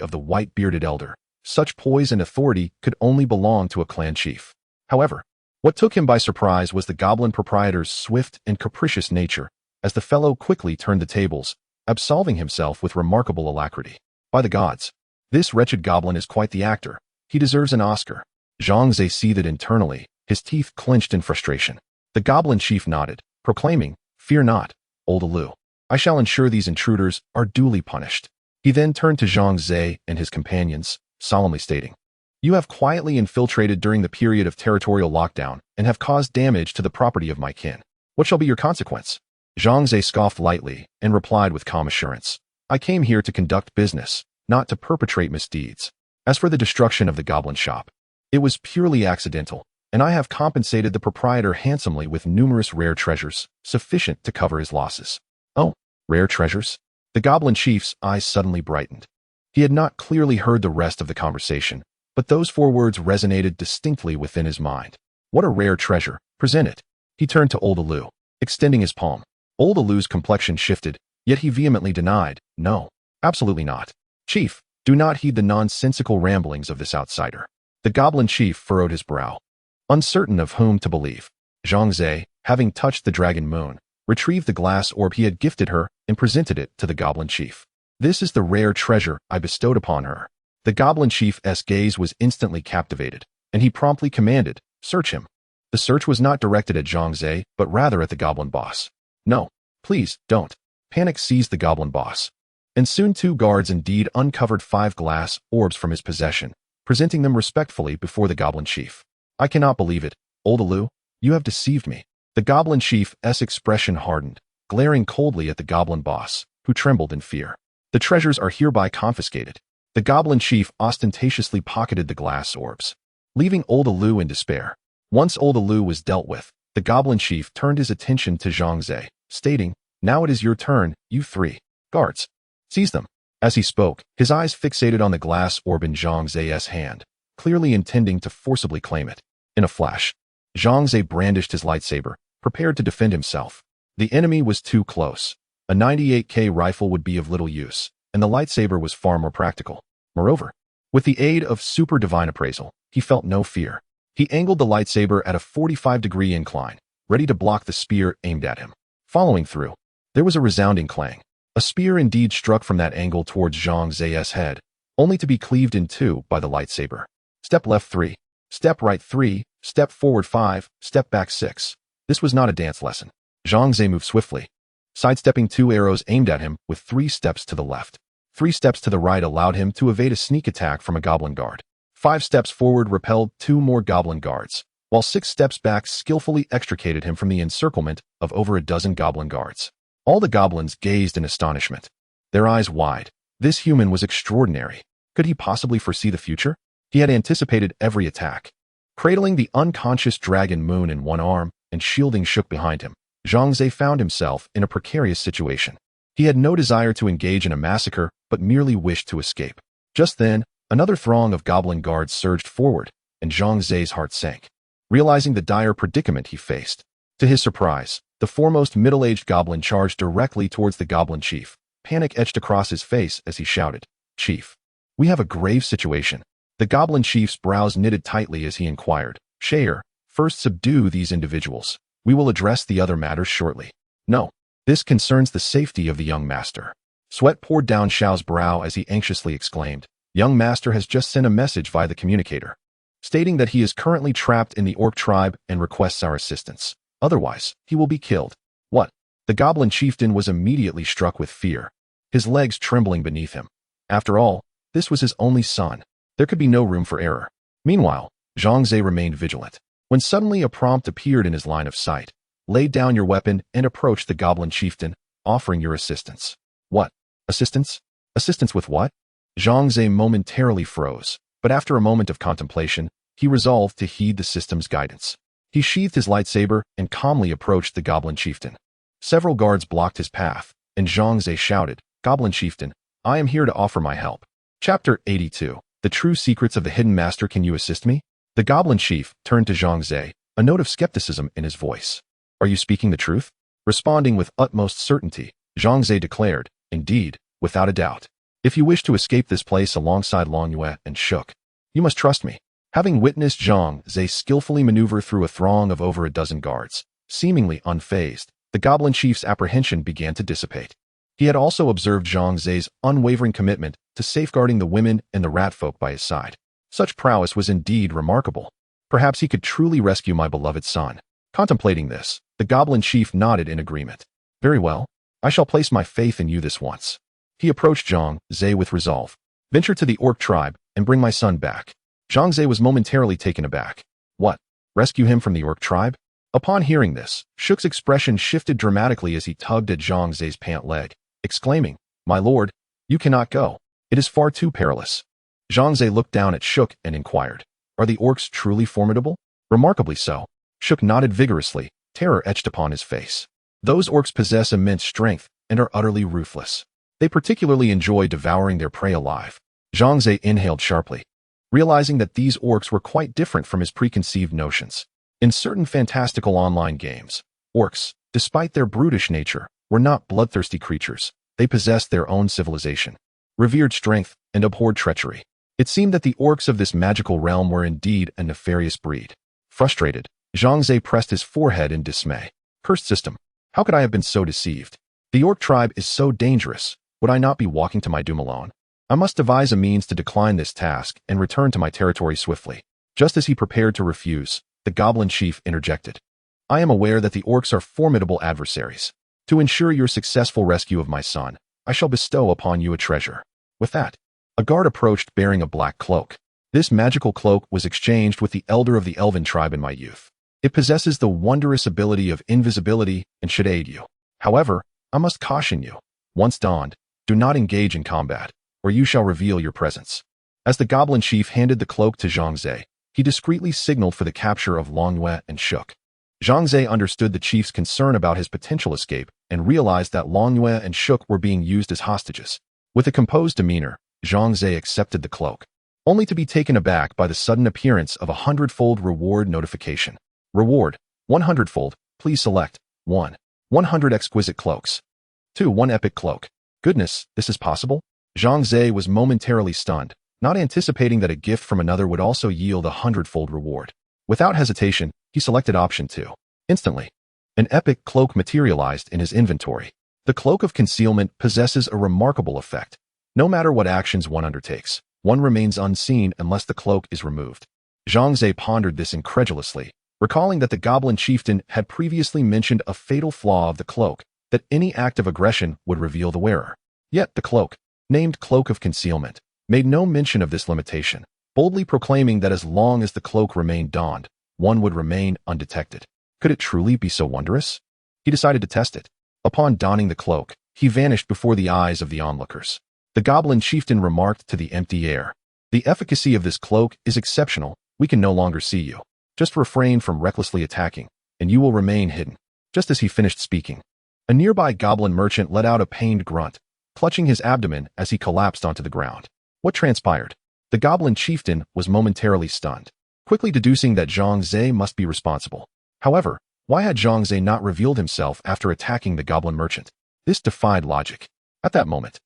of the white-bearded elder. Such poise and authority could only belong to a clan chief. However, what took him by surprise was the goblin proprietor's swift and capricious nature, as the fellow quickly turned the tables, absolving himself with remarkable alacrity. "By the gods, this wretched goblin is quite the actor. He deserves an Oscar." Zhang Ze seethed internally, his teeth clenched in frustration. The goblin chief nodded, proclaiming, "Fear not, old Alu. I shall ensure these intruders are duly punished." He then turned to Zhang Ze and his companions, solemnly stating, "You have quietly infiltrated during the period of territorial lockdown and have caused damage to the property of my kin. What shall be your consequence?" Zhang Ze scoffed lightly and replied with calm assurance, "I came here to conduct business, not to perpetrate misdeeds. As for the destruction of the goblin shop, it was purely accidental, and I have compensated the proprietor handsomely with numerous rare treasures, sufficient to cover his losses." "Oh, rare treasures?" The goblin chief's eyes suddenly brightened. He had not clearly heard the rest of the conversation, but those 4 words resonated distinctly within his mind. "What a rare treasure! Present it." He turned to old Alu, extending his palm. Old Alu's complexion shifted, yet he vehemently denied, "No, absolutely not. Chief, do not heed the nonsensical ramblings of this outsider." The goblin chief furrowed his brow, uncertain of whom to believe. Zhang Ze, having touched the dragon moon, retrieved the glass orb he had gifted her and presented it to the goblin chief. "This is the rare treasure I bestowed upon her." The goblin chief's gaze was instantly captivated, and he promptly commanded, "Search him." The search was not directed at Zhang Ze, but rather at the goblin boss. "No, please, don't." Panic seized the goblin boss, and soon 2 guards indeed uncovered 5 glass orbs from his possession, presenting them respectfully before the goblin chief. "I cannot believe it, old Alu. You have deceived me." The goblin chief's expression hardened, glaring coldly at the goblin boss, who trembled in fear. "The treasures are hereby confiscated." The goblin chief ostentatiously pocketed the glass orbs, leaving old Alu in despair. Once old Alu was dealt with, the goblin chief turned his attention to Zhang Ze, stating, "Now it is your turn, you 3. Guards, seize them." As he spoke, his eyes fixated on the glass orb in Zhang Ze's hand, clearly intending to forcibly claim it. In a flash, Zhang Ze brandished his lightsaber, prepared to defend himself. The enemy was too close. A 98K rifle would be of little use, and the lightsaber was far more practical. Moreover, with the aid of super divine appraisal, he felt no fear. He angled the lightsaber at a 45-degree incline, ready to block the spear aimed at him. Following through, there was a resounding clang. A spear indeed struck from that angle towards Zhang Ze's head, only to be cleaved in two by the lightsaber. Step left 3, step right 3, step forward 5, step back 6. This was not a dance lesson. Zhang Ze moved swiftly, sidestepping 2 arrows aimed at him with 3 steps to the left. 3 steps to the right allowed him to evade a sneak attack from a goblin guard. 5 steps forward repelled 2 more goblin guards, while 6 steps back skillfully extricated him from the encirclement of over a dozen goblin guards. All the goblins gazed in astonishment, their eyes wide. This human was extraordinary. Could he possibly foresee the future? He had anticipated every attack. Cradling the unconscious dragon moon in one arm and shielding Shuk behind him, Zhang Ze found himself in a precarious situation. He had no desire to engage in a massacre, but merely wished to escape. Just then, another throng of goblin guards surged forward, and Zhang Ze's heart sank, realizing the dire predicament he faced. To his surprise, the foremost middle-aged goblin charged directly towards the goblin chief. Panic etched across his face as he shouted, "Chief, we have a grave situation." The goblin chief's brows knitted tightly as he inquired, "Shayer, first subdue these individuals. We will address the other matters shortly." "No, this concerns the safety of the young master." Sweat poured down Xiao's brow as he anxiously exclaimed, "Young master has just sent a message via the communicator, stating that he is currently trapped in the orc tribe and requests our assistance. Otherwise, he will be killed." "What?" The goblin chieftain was immediately struck with fear, his legs trembling beneath him. After all, this was his only son. There could be no room for error. Meanwhile, Zhang Ze remained vigilant. When suddenly a prompt appeared in his line of sight, "Lay down your weapon and approach the goblin chieftain, offering your assistance." "What? Assistance? Assistance with what?" Zhang Ze momentarily froze, but after a moment of contemplation, he resolved to heed the system's guidance. He sheathed his lightsaber and calmly approached the goblin chieftain. Several guards blocked his path, and Zhang Ze shouted, "Goblin chieftain, I am here to offer my help." Chapter 82. The True Secrets of the Hidden Master. Can you assist me? The goblin chief turned to Zhang Ze, a note of skepticism in his voice. "Are you speaking the truth?" Responding with utmost certainty, Zhang Ze declared, "Indeed, without a doubt. If you wish to escape this place alongside Long Yue and Shuk, you must trust me." Having witnessed Zhang Ze skillfully maneuver through a throng of over a dozen guards, seemingly unfazed, the goblin chief's apprehension began to dissipate. He had also observed Zhang Ze's unwavering commitment to safeguarding the women and the rat folk by his side. Such prowess was indeed remarkable. Perhaps he could truly rescue my beloved son. Contemplating this, the goblin chief nodded in agreement. "Very well, I shall place my faith in you this once." He approached Zhang Ze with resolve. "Venture to the orc tribe and bring my son back." Zhang Ze was momentarily taken aback. "What? Rescue him from the orc tribe?" Upon hearing this, Shuk's expression shifted dramatically as he tugged at Zhang Ze's pant leg, exclaiming, "My lord, you cannot go. It is far too perilous." Zhang Ze looked down at Shuk and inquired, "Are the orcs truly formidable?" "Remarkably so." Shuk nodded vigorously, terror etched upon his face. "Those orcs possess immense strength and are utterly ruthless. They particularly enjoy devouring their prey alive." Zhang Ze inhaled sharply, realizing that these orcs were quite different from his preconceived notions. In certain fantastical online games, orcs, despite their brutish nature, were not bloodthirsty creatures. They possessed their own civilization, revered strength, and abhorred treachery. It seemed that the orcs of this magical realm were indeed a nefarious breed. Frustrated, Zhang Ze pressed his forehead in dismay. "Cursed system! How could I have been so deceived? The orc tribe is so dangerous. Would I not be walking to my doom alone? I must devise a means to decline this task and return to my territory swiftly." Just as he prepared to refuse, the goblin chief interjected. "I am aware that the orcs are formidable adversaries. To ensure your successful rescue of my son, I shall bestow upon you a treasure." With that, a guard approached bearing a black cloak. "This magical cloak was exchanged with the elder of the elven tribe in my youth. It possesses the wondrous ability of invisibility and should aid you. However, I must caution you. Once donned, do not engage in combat, or you shall reveal your presence." As the goblin chief handed the cloak to Zhang Ze, he discreetly signaled for the capture of Long Yue and Shuk. Zhang Ze understood the chief's concern about his potential escape and realized that Long Yue and Shuk were being used as hostages. With a composed demeanor, Zhang Ze accepted the cloak. only to be taken aback by the sudden appearance of a hundredfold reward notification. Reward, 100-fold, please select. 1. 100 exquisite cloaks. 2. 1 epic cloak. Goodness, this is possible? Zhang Ze was momentarily stunned, not anticipating that a gift from another would also yield a hundredfold reward. Without hesitation, he selected option 2. Instantly, an epic cloak materialized in his inventory. The cloak of concealment possesses a remarkable effect. No matter what actions one undertakes, one remains unseen unless the cloak is removed. Zhang Ze pondered this incredulously, recalling that the goblin chieftain had previously mentioned a fatal flaw of the cloak, that any act of aggression would reveal the wearer. Yet the cloak, named Cloak of Concealment, made no mention of this limitation, boldly proclaiming that as long as the cloak remained donned, one would remain undetected. Could it truly be so wondrous? He decided to test it. Upon donning the cloak, he vanished before the eyes of the onlookers. The goblin chieftain remarked to the empty air, "The efficacy of this cloak is exceptional. We can no longer see you. Just refrain from recklessly attacking, and you will remain hidden." Just as he finished speaking, a nearby goblin merchant let out a pained grunt, clutching his abdomen as he collapsed onto the ground. What transpired? The goblin chieftain was momentarily stunned, quickly deducing that Zhang Ze must be responsible. However, why had Zhang Ze not revealed himself after attacking the goblin merchant? This defied logic. At that moment,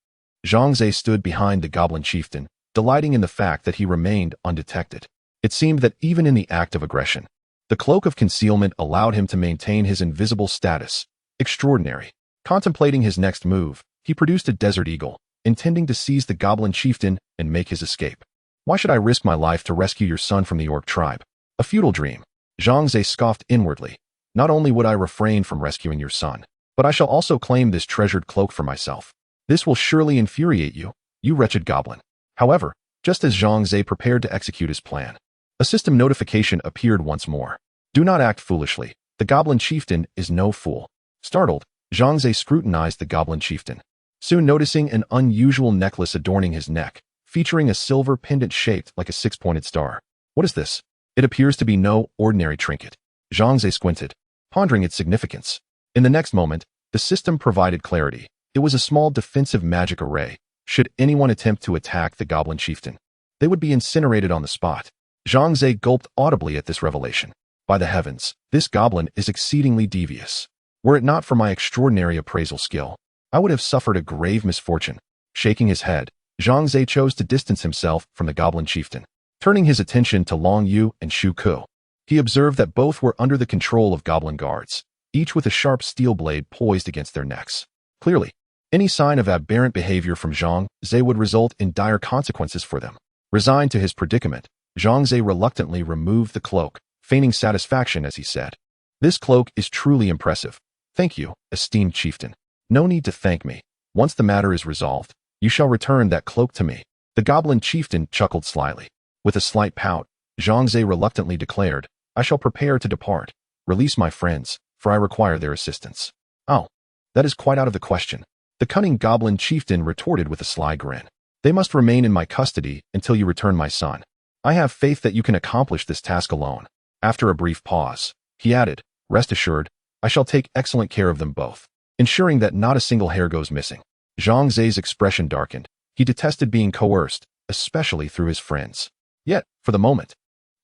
Zhang Ze stood behind the goblin chieftain, delighting in the fact that he remained undetected. It seemed that even in the act of aggression, the cloak of concealment allowed him to maintain his invisible status. Extraordinary. Contemplating his next move, he produced a desert eagle, intending to seize the goblin chieftain and make his escape. Why should I risk my life to rescue your son from the orc tribe? A futile dream. Zhang Ze scoffed inwardly. Not only would I refrain from rescuing your son, but I shall also claim this treasured cloak for myself. This will surely infuriate you, you wretched goblin. However, just as Zhang Ze prepared to execute his plan, a system notification appeared once more. Do not act foolishly. The goblin chieftain is no fool. Startled, Zhang Ze scrutinized the goblin chieftain, soon noticing an unusual necklace adorning his neck, featuring a silver pendant shaped like a six-pointed star. What is this? It appears to be no ordinary trinket. Zhang Ze squinted, pondering its significance. In the next moment, the system provided clarity. It was a small defensive magic array. Should anyone attempt to attack the goblin chieftain, they would be incinerated on the spot. Zhang Ze gulped audibly at this revelation. By the heavens, this goblin is exceedingly devious. Were it not for my extraordinary appraisal skill, I would have suffered a grave misfortune. Shaking his head, Zhang Ze chose to distance himself from the goblin chieftain, turning his attention to Long Yu and Shu Ku. He observed that both were under the control of goblin guards, each with a sharp steel blade poised against their necks. Clearly, any sign of aberrant behavior from Zhang Ze would result in dire consequences for them. Resigned to his predicament, Zhang Ze reluctantly removed the cloak, feigning satisfaction as he said, "This cloak is truly impressive. Thank you, esteemed chieftain. No need to thank me. Once the matter is resolved, you shall return that cloak to me." The goblin chieftain chuckled slyly. With a slight pout, Zhang Ze reluctantly declared, "I shall prepare to depart. Release my friends, for I require their assistance." "Oh, that is quite out of the question." The cunning goblin chieftain retorted with a sly grin. "They must remain in my custody until you return my son. I have faith that you can accomplish this task alone." After a brief pause, he added, "Rest assured, I shall take excellent care of them both, ensuring that not a single hair goes missing." Zhang Ze's expression darkened. He detested being coerced, especially through his friends. Yet, for the moment,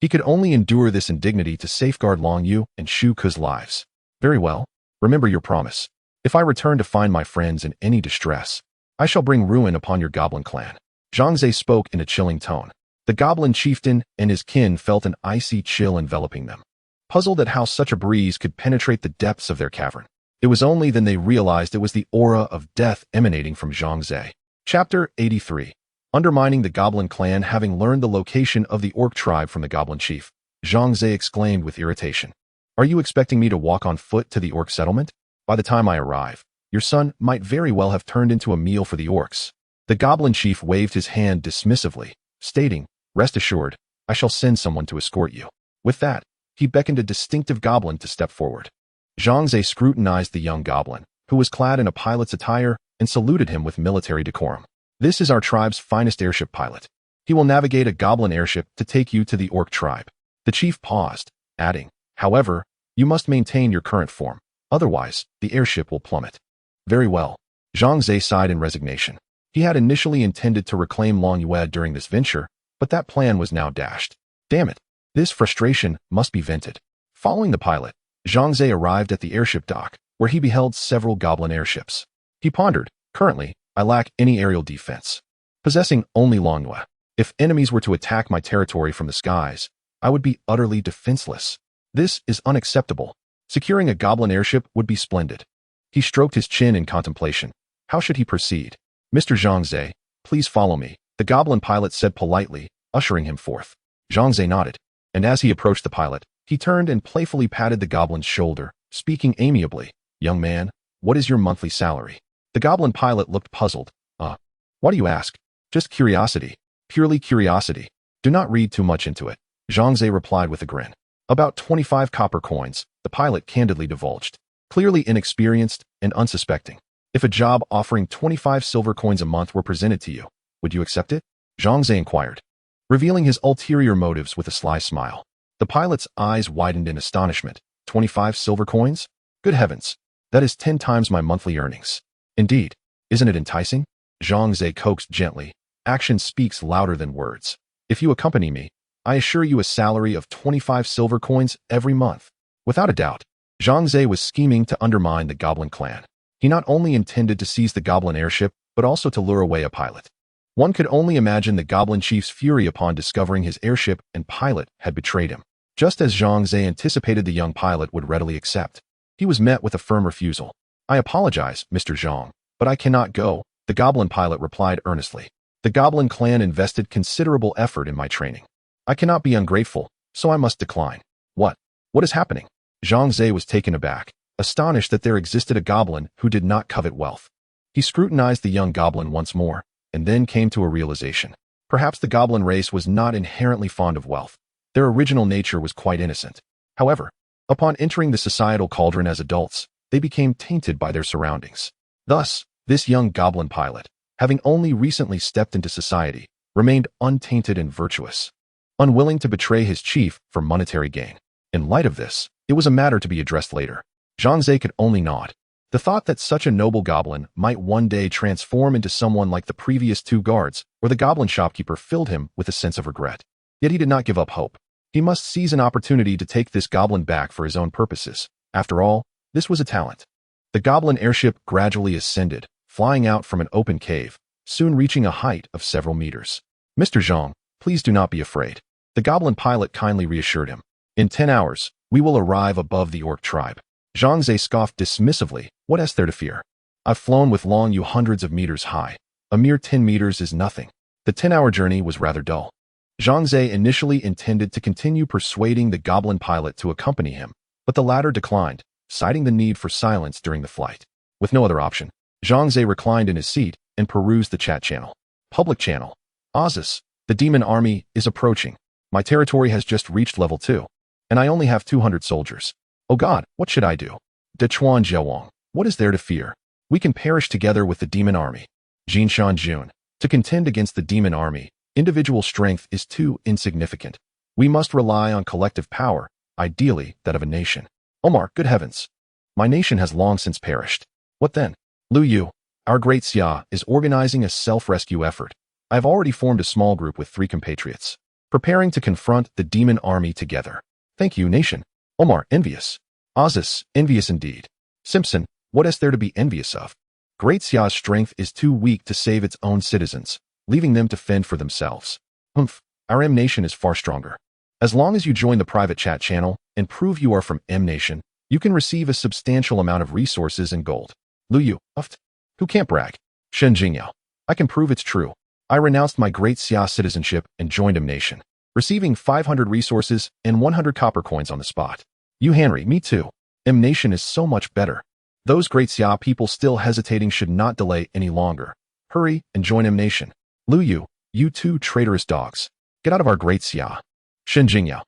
he could only endure this indignity to safeguard Long Yu and Shu Ku's lives. "Very well. Remember your promise. If I return to find my friends in any distress, I shall bring ruin upon your goblin clan." Zhang Ze spoke in a chilling tone. The goblin chieftain and his kin felt an icy chill enveloping them, puzzled at how such a breeze could penetrate the depths of their cavern. It was only then they realized it was the aura of death emanating from Zhang Ze. Chapter 83. Undermining the goblin clan. Having learned the location of the orc tribe from the goblin chief, Zhang Ze exclaimed with irritation, "Are you expecting me to walk on foot to the orc settlement? By the time I arrive, your son might very well have turned into a meal for the orcs." The goblin chief waved his hand dismissively, stating, "Rest assured, I shall send someone to escort you." With that, he beckoned a distinctive goblin to step forward. Zhang Ze scrutinized the young goblin, who was clad in a pilot's attire, and saluted him with military decorum. "This is our tribe's finest airship pilot. He will navigate a goblin airship to take you to the orc tribe." The chief paused, adding, "However, you must maintain your current form. Otherwise, the airship will plummet." "Very well." Zhang Ze sighed in resignation. He had initially intended to reclaim Long Yue during this venture, But that plan was now dashed. Damn it. This frustration must be vented. Following the pilot, Zhang Ze arrived at the airship dock, where he beheld several goblin airships. He pondered, currently, I lack any aerial defense. Possessing only Longhua, if enemies were to attack my territory from the skies, I would be utterly defenseless. This is unacceptable. Securing a goblin airship would be splendid. He stroked his chin in contemplation. How should he proceed? Mr. Zhang Ze, please follow me, the goblin pilot said politely, ushering him forth. Zhang Ze nodded, and as he approached the pilot, he turned and playfully patted the goblin's shoulder, speaking amiably. Young man, what is your monthly salary? The goblin pilot looked puzzled. Why do you ask? Just curiosity. Purely curiosity. Do not read too much into it. Zhang Ze replied with a grin. About 25 copper coins, the pilot candidly divulged. Clearly inexperienced and unsuspecting. If a job offering 25 silver coins a month were presented to you, would you accept it? Zhang Ze inquired, revealing his ulterior motives with a sly smile. The pilot's eyes widened in astonishment. 25 silver coins? Good heavens, that is 10 times my monthly earnings. Indeed, isn't it enticing? Zhang Ze coaxed gently. Action speaks louder than words. If you accompany me, I assure you a salary of 25 silver coins every month. Without a doubt, Zhang Ze was scheming to undermine the goblin clan. He not only intended to seize the goblin airship, but also to lure away a pilot. One could only imagine the goblin chief's fury upon discovering his airship and pilot had betrayed him. Just as Zhang Ze anticipated, the young pilot would readily accept. He was met with a firm refusal. I apologize, Mr. Zhang, but I cannot go, the goblin pilot replied earnestly. The goblin clan invested considerable effort in my training. I cannot be ungrateful, so I must decline. What is happening? Zhang Ze was taken aback, astonished that there existed a goblin who did not covet wealth. He scrutinized the young goblin once more, and then came to a realization. Perhaps the goblin race was not inherently fond of wealth. Their original nature was quite innocent. However, upon entering the societal cauldron as adults, they became tainted by their surroundings. Thus, this young goblin pilot, having only recently stepped into society, remained untainted and virtuous, unwilling to betray his chief for monetary gain. In light of this, it was a matter to be addressed later. Zhang Ze could only nod. The thought that such a noble goblin might one day transform into someone like the previous two guards or the goblin shopkeeper filled him with a sense of regret. Yet he did not give up hope. He must seize an opportunity to take this goblin back for his own purposes. After all, this was a talent. The goblin airship gradually ascended, flying out from an open cave, soon reaching a height of several meters. Mr. Zhang, please do not be afraid. The goblin pilot kindly reassured him. In 10 hours, we will arrive above the orc tribe. Zhang Ze scoffed dismissively. What is there to fear? I've flown with Long Yu hundreds of meters high. A mere 10 meters is nothing. The 10-hour journey was rather dull. Zhang Ze initially intended to continue persuading the goblin pilot to accompany him, but the latter declined, citing the need for silence during the flight. With no other option, Zhang Ze reclined in his seat and perused the chat channel. Public channel. Ozus, the demon army is approaching. My territory has just reached level 2, and I only have 200 soldiers. Oh God, what should I do? Dechuan Jiawang, what is there to fear? We can perish together with the demon army. Jinshan Jun, to contend against the demon army, individual strength is too insignificant. We must rely on collective power, ideally that of a nation. Omar, good heavens. My nation has long since perished. What then? Lu Yu, our great Xia, is organizing a self-rescue effort. I have already formed a small group with 3 compatriots, preparing to confront the demon army together. Thank you, nation. Omar, envious. Ozus, envious indeed. Simpson, what is there to be envious of? Great Xia's strength is too weak to save its own citizens, leaving them to fend for themselves. Our M Nation is far stronger. As long as you join the private chat channel and prove you are from M Nation, you can receive a substantial amount of resources and gold. Lu Yu, who can't brag? Shen Jingyao, I can prove it's true. I renounced my Great Xia citizenship and joined M Nation, receiving 500 resources and 100 copper coins on the spot. You Henry, me too. M Nation is so much better. Those Great Xia people still hesitating should not delay any longer. Hurry and join M Nation. Lu Yu, you two traitorous dogs. Get out of our Great Xia. Shen Jingyao,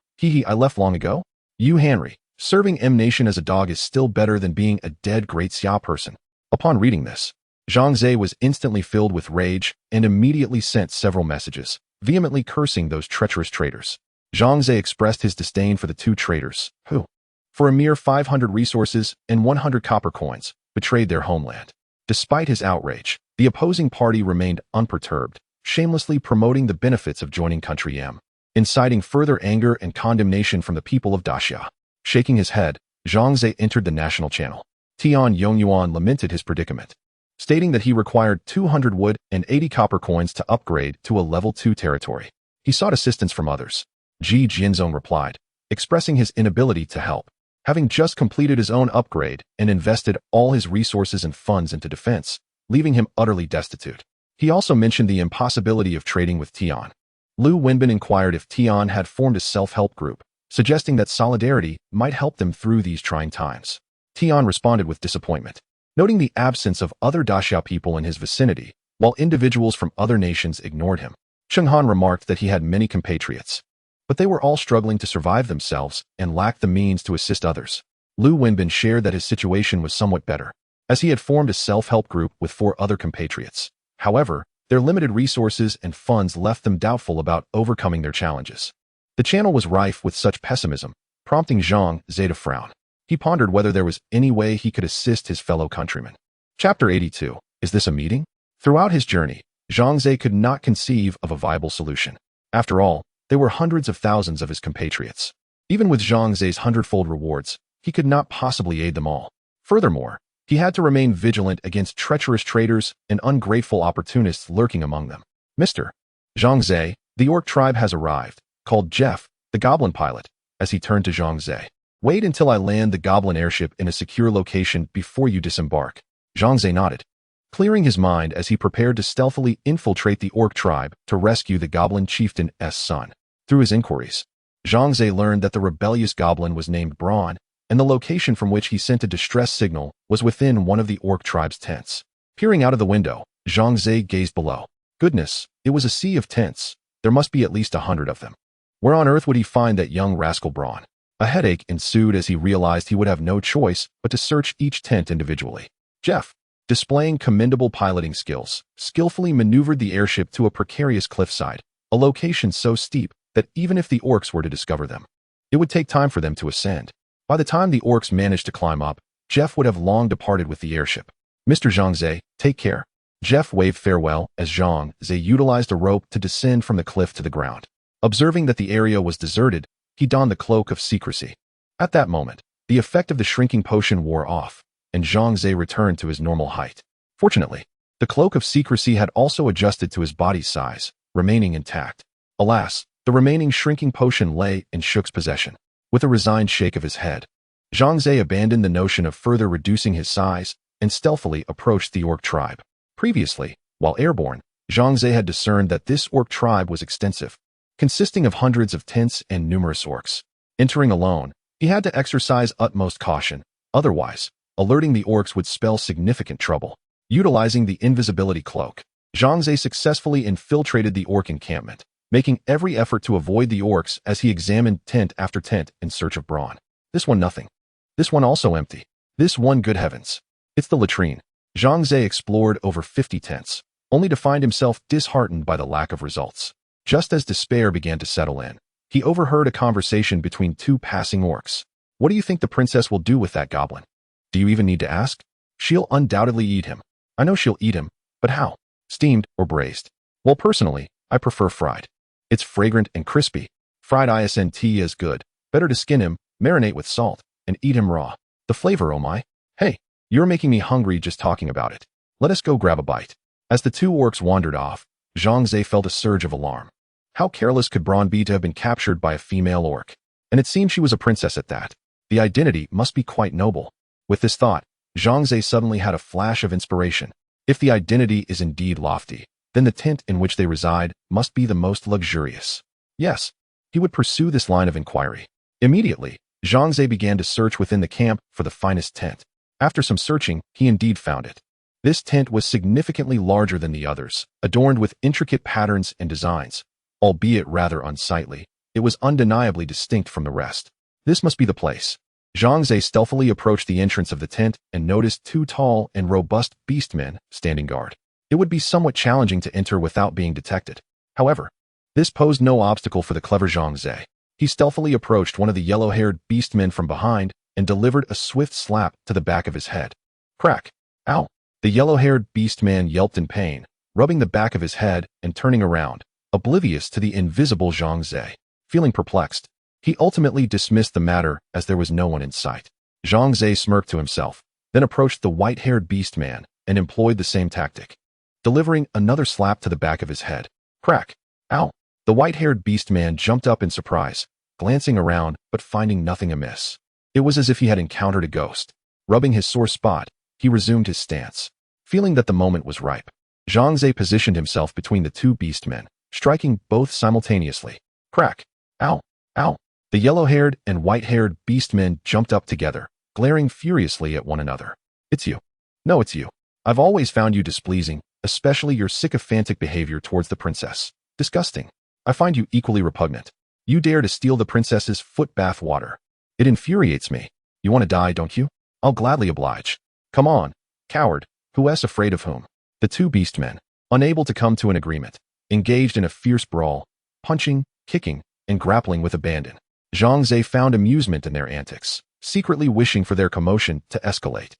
I left long ago. You Henry, serving M Nation as a dog is still better than being a dead Great Xia person. Upon reading this, Zhang Ze was instantly filled with rage and immediately sent several messages, vehemently cursing those treacherous traitors. Zhang Ze expressed his disdain for the 2 traitors, who, for a mere 500 resources and 100 copper coins, betrayed their homeland. Despite his outrage, the opposing party remained unperturbed, shamelessly promoting the benefits of joining Country M, inciting further anger and condemnation from the people of Daxia. Shaking his head, Zhang Ze entered the national channel. Tian Yongyuan lamented his predicament, stating that he required 200 wood and 80 copper coins to upgrade to a level 2 territory. He sought assistance from others. Ji Jianzong replied, expressing his inability to help, having just completed his own upgrade and invested all his resources and funds into defense, leaving him utterly destitute. He also mentioned the impossibility of trading with Tian. Lu Wenbin inquired if Tian had formed a self-help group, suggesting that solidarity might help them through these trying times. Tian responded with disappointment, noting the absence of other Daxia people in his vicinity, while individuals from other nations ignored him. Cheng Han remarked that he had many compatriots, but they were all struggling to survive themselves and lacked the means to assist others. Lu Wenbin shared that his situation was somewhat better, as he had formed a self-help group with 4 other compatriots. However, their limited resources and funds left them doubtful about overcoming their challenges. The channel was rife with such pessimism, prompting Zhang Ze to frown. He pondered whether there was any way he could assist his fellow countrymen. Chapter 82. Is this a meeting? Throughout his journey, Zhang Ze could not conceive of a viable solution. After all, there were hundreds of thousands of his compatriots. Even with Zhang Ze's hundredfold rewards, he could not possibly aid them all. Furthermore, he had to remain vigilant against treacherous traders and ungrateful opportunists lurking among them. Mr. Zhang Ze, the orc tribe has arrived, called Jeff, the goblin pilot, as he turned to Zhang Ze. Wait until I land the goblin airship in a secure location before you disembark. Zhang Ze nodded, clearing his mind as he prepared to stealthily infiltrate the orc tribe to rescue the goblin chieftain's son. Through his inquiries, Zhang Ze learned that the rebellious goblin was named Braun, and the location from which he sent a distress signal was within one of the orc tribe's tents. Peering out of the window, Zhang Ze gazed below. Goodness, it was a sea of tents. There must be at least 100 of them. Where on earth would he find that young rascal Braun? A headache ensued as he realized he would have no choice but to search each tent individually. Jeff, displaying commendable piloting skills, skillfully maneuvered the airship to a precarious cliffside, a location so steep that even if the orcs were to discover them, it would take time for them to ascend. By the time the orcs managed to climb up, Jeff would have long departed with the airship. Mr. Zhang Ze, take care. Jeff waved farewell as Zhang Ze utilized a rope to descend from the cliff to the ground. Observing that the area was deserted, he donned the cloak of secrecy. At that moment, the effect of the shrinking potion wore off, and Zhang Ze returned to his normal height. Fortunately, the cloak of secrecy had also adjusted to his body's size, remaining intact. Alas, the remaining shrinking potion lay in Shuk's possession. With a resigned shake of his head, Zhang Ze abandoned the notion of further reducing his size and stealthily approached the orc tribe. Previously, while airborne, Zhang Ze had discerned that this orc tribe was extensive, consisting of hundreds of tents and numerous orcs. Entering alone, he had to exercise utmost caution, otherwise, alerting the orcs would spell significant trouble. Utilizing the invisibility cloak, Zhang Ze successfully infiltrated the orc encampment, making every effort to avoid the orcs as he examined tent after tent in search of Braun. This one nothing. This one also empty. This one, good heavens. It's the latrine. Zhang Ze explored over 50 tents, only to find himself disheartened by the lack of results. Just as despair began to settle in, he overheard a conversation between 2 passing orcs. What do you think the princess will do with that goblin? Do you even need to ask? She'll undoubtedly eat him. I know she'll eat him, but how? Steamed or braised? Well, personally, I prefer fried. It's fragrant and crispy. Fried isn't as good. Better to skin him, marinate with salt, and eat him raw. The flavor, oh my. Hey, you're making me hungry just talking about it. Let us go grab a bite. As the 2 orcs wandered off, Zhang Ze felt a surge of alarm. How careless could Braun be to have been captured by a female orc? And it seemed she was a princess at that. The identity must be quite noble. With this thought, Zhang Ze suddenly had a flash of inspiration. If the identity is indeed lofty, then the tent in which they reside must be the most luxurious. Yes, he would pursue this line of inquiry. Immediately, Zhang Ze began to search within the camp for the finest tent. After some searching, he indeed found it. This tent was significantly larger than the others, adorned with intricate patterns and designs. Albeit rather unsightly, it was undeniably distinct from the rest. This must be the place. Zhang Ze stealthily approached the entrance of the tent and noticed 2 tall and robust beastmen standing guard. It would be somewhat challenging to enter without being detected. However, this posed no obstacle for the clever Zhang Ze. He stealthily approached one of the yellow-haired beastmen from behind and delivered a swift slap to the back of his head. Crack! Ow! The yellow-haired beastman yelped in pain, rubbing the back of his head and turning around, oblivious to the invisible Zhang Ze. Feeling perplexed, he ultimately dismissed the matter as there was no one in sight. Zhang Ze smirked to himself, then approached the white-haired beast man and employed the same tactic, delivering another slap to the back of his head. Crack! Ow! The white-haired beast man jumped up in surprise, glancing around but finding nothing amiss. It was as if he had encountered a ghost. Rubbing his sore spot, he resumed his stance. Feeling that the moment was ripe, Zhang Ze positioned himself between the two beastmen, striking both simultaneously. Crack! Ow! Ow! The yellow-haired and white-haired beastmen jumped up together, glaring furiously at one another. It's you. No, it's you. I've always found you displeasing, especially your sycophantic behavior towards the princess. Disgusting. I find you equally repugnant. You dare to steal the princess's foot bath water. It infuriates me. You want to die, don't you? I'll gladly oblige. Come on, coward. Who's afraid of whom? The two beastmen, unable to come to an agreement, engaged in a fierce brawl, punching, kicking, and grappling with abandon. Zhang Ze found amusement in their antics, secretly wishing for their commotion to escalate,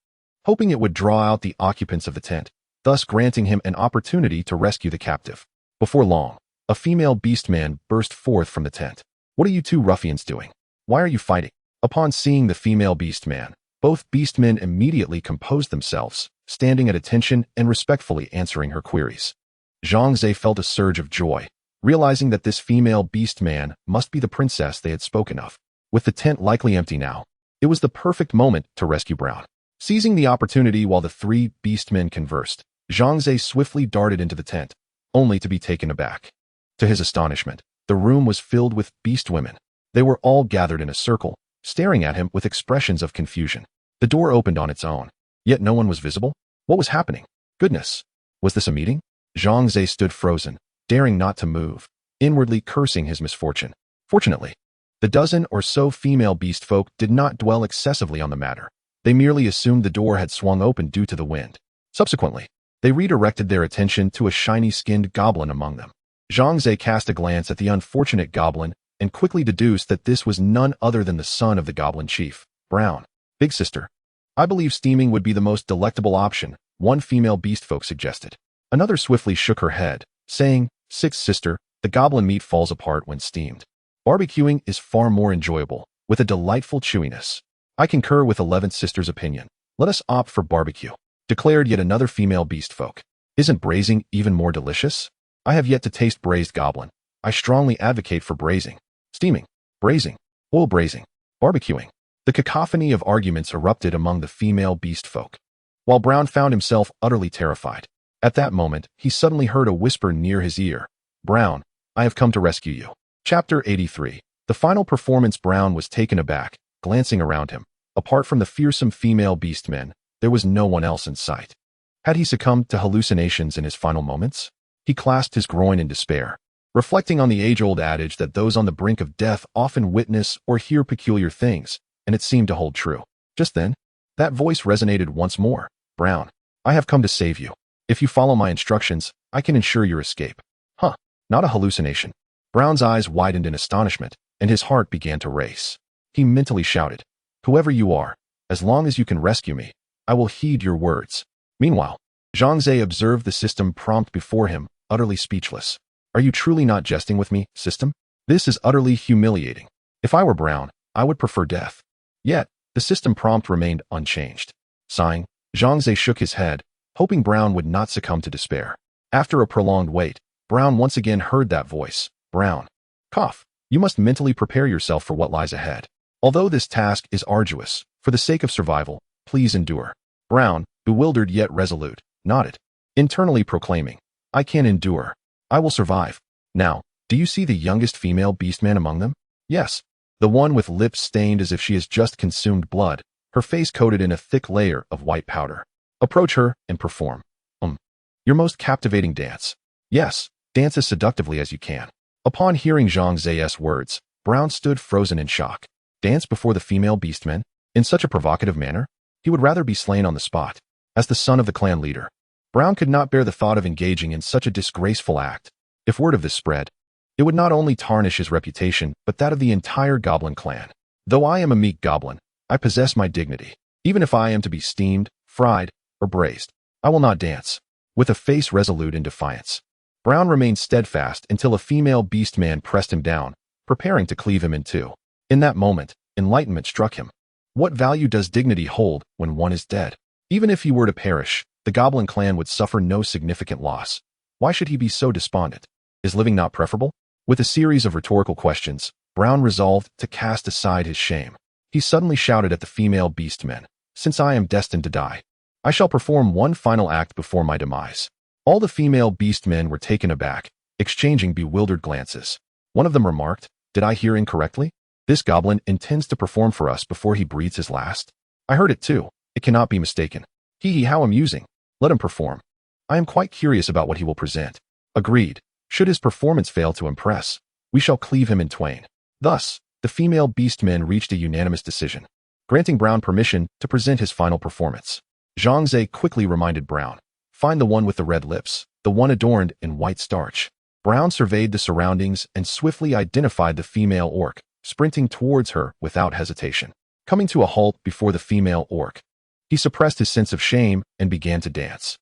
hoping it would draw out the occupants of the tent, thus granting him an opportunity to rescue the captive. Before long, a female beastman burst forth from the tent. What are you two ruffians doing? Why are you fighting? Upon seeing the female beastman, both beastmen immediately composed themselves, standing at attention and respectfully answering her queries. Zhang Ze felt a surge of joy, realizing that this female beastman must be the princess they had spoken of. With the tent likely empty now, it was the perfect moment to rescue Brown. Seizing the opportunity while the three beastmen conversed, Zhang Ze swiftly darted into the tent, only to be taken aback. To his astonishment, the room was filled with beast women. They were all gathered in a circle, staring at him with expressions of confusion. The door opened on its own, yet no one was visible. What was happening? Goodness! Was this a meeting? Zhang Ze stood frozen, daring not to move, inwardly cursing his misfortune. Fortunately, the dozen or so female beast folk did not dwell excessively on the matter. They merely assumed the door had swung open due to the wind. Subsequently, they redirected their attention to a shiny-skinned goblin among them. Zhang Ze cast a glance at the unfortunate goblin and quickly deduced that this was none other than the son of the goblin chief, Brown. Big sister, I believe steaming would be the most delectable option, one female beast folk suggested. Another swiftly shook her head, saying, Sixth sister, the goblin meat falls apart when steamed. Barbecuing is far more enjoyable, with a delightful chewiness. I concur with 11th sister's opinion. Let us opt for barbecue, declared yet another female beast folk. Isn't braising even more delicious? I have yet to taste braised goblin. I strongly advocate for braising. Steaming, braising, oil braising, barbecuing. The cacophony of arguments erupted among the female beast folk, while Brown found himself utterly terrified. At that moment, he suddenly heard a whisper near his ear. Brown, I have come to rescue you. Chapter 83. The final performance. Brown was taken aback, glancing around him. Apart from the fearsome female beastmen, there was no one else in sight. Had he succumbed to hallucinations in his final moments? He clasped his groin in despair, reflecting on the age-old adage that those on the brink of death often witness or hear peculiar things, and it seemed to hold true. Just then, that voice resonated once more. Brown, I have come to save you. If you follow my instructions, I can ensure your escape. Huh, not a hallucination. Brown's eyes widened in astonishment, and his heart began to race. He mentally shouted, Whoever you are, as long as you can rescue me, I will heed your words. Meanwhile, Zhang Ze observed the system prompt before him, utterly speechless. Are you truly not jesting with me, system? This is utterly humiliating. If I were Brown, I would prefer death. Yet, the system prompt remained unchanged. Sighing, Zhang Ze shook his head, hoping Brown would not succumb to despair. After a prolonged wait, Brown once again heard that voice. Brown. Cough. You must mentally prepare yourself for what lies ahead. Although this task is arduous, for the sake of survival, please endure. Brown, bewildered yet resolute, nodded, internally proclaiming, I can endure. I will survive. Now, do you see the youngest female beastman among them? Yes. The one with lips stained as if she has just consumed blood, her face coated in a thick layer of white powder. Approach her and perform. Your most captivating dance. Yes, dance as seductively as you can. Upon hearing Zhang Ze's words, Brown stood frozen in shock. Dance before the female beastmen? In such a provocative manner? He would rather be slain on the spot. As the son of the clan leader, Brown could not bear the thought of engaging in such a disgraceful act. If word of this spread, it would not only tarnish his reputation, but that of the entire goblin clan. Though I am a meek goblin, I possess my dignity. Even if I am to be steamed, fried, or braised, I will not dance. with a face resolute in defiance. Brown remained steadfast until a female beastman pressed him down, preparing to cleave him in two. In that moment, enlightenment struck him. What value does dignity hold when one is dead? Even if he were to perish, the Goblin clan would suffer no significant loss. Why should he be so despondent? Is living not preferable? With a series of rhetorical questions, Brown resolved to cast aside his shame. He suddenly shouted at the female beastmen, "Since I am destined to die, I shall perform one final act before my demise." All the female beastmen were taken aback, exchanging bewildered glances. One of them remarked, "Did I hear incorrectly? This goblin intends to perform for us before he breathes his last?" "I heard it too. It cannot be mistaken." "Hee, how amusing. Let him perform. I am quite curious about what he will present." "Agreed. Should his performance fail to impress, we shall cleave him in twain." Thus, the female beastmen reached a unanimous decision, granting Brown permission to present his final performance. Zhang Ze quickly reminded Brown, "Find the one with the red lips, the one adorned in white starch." Brown surveyed the surroundings and swiftly identified the female orc, sprinting towards her without hesitation. Coming to a halt before the female orc, he suppressed his sense of shame and began to dance.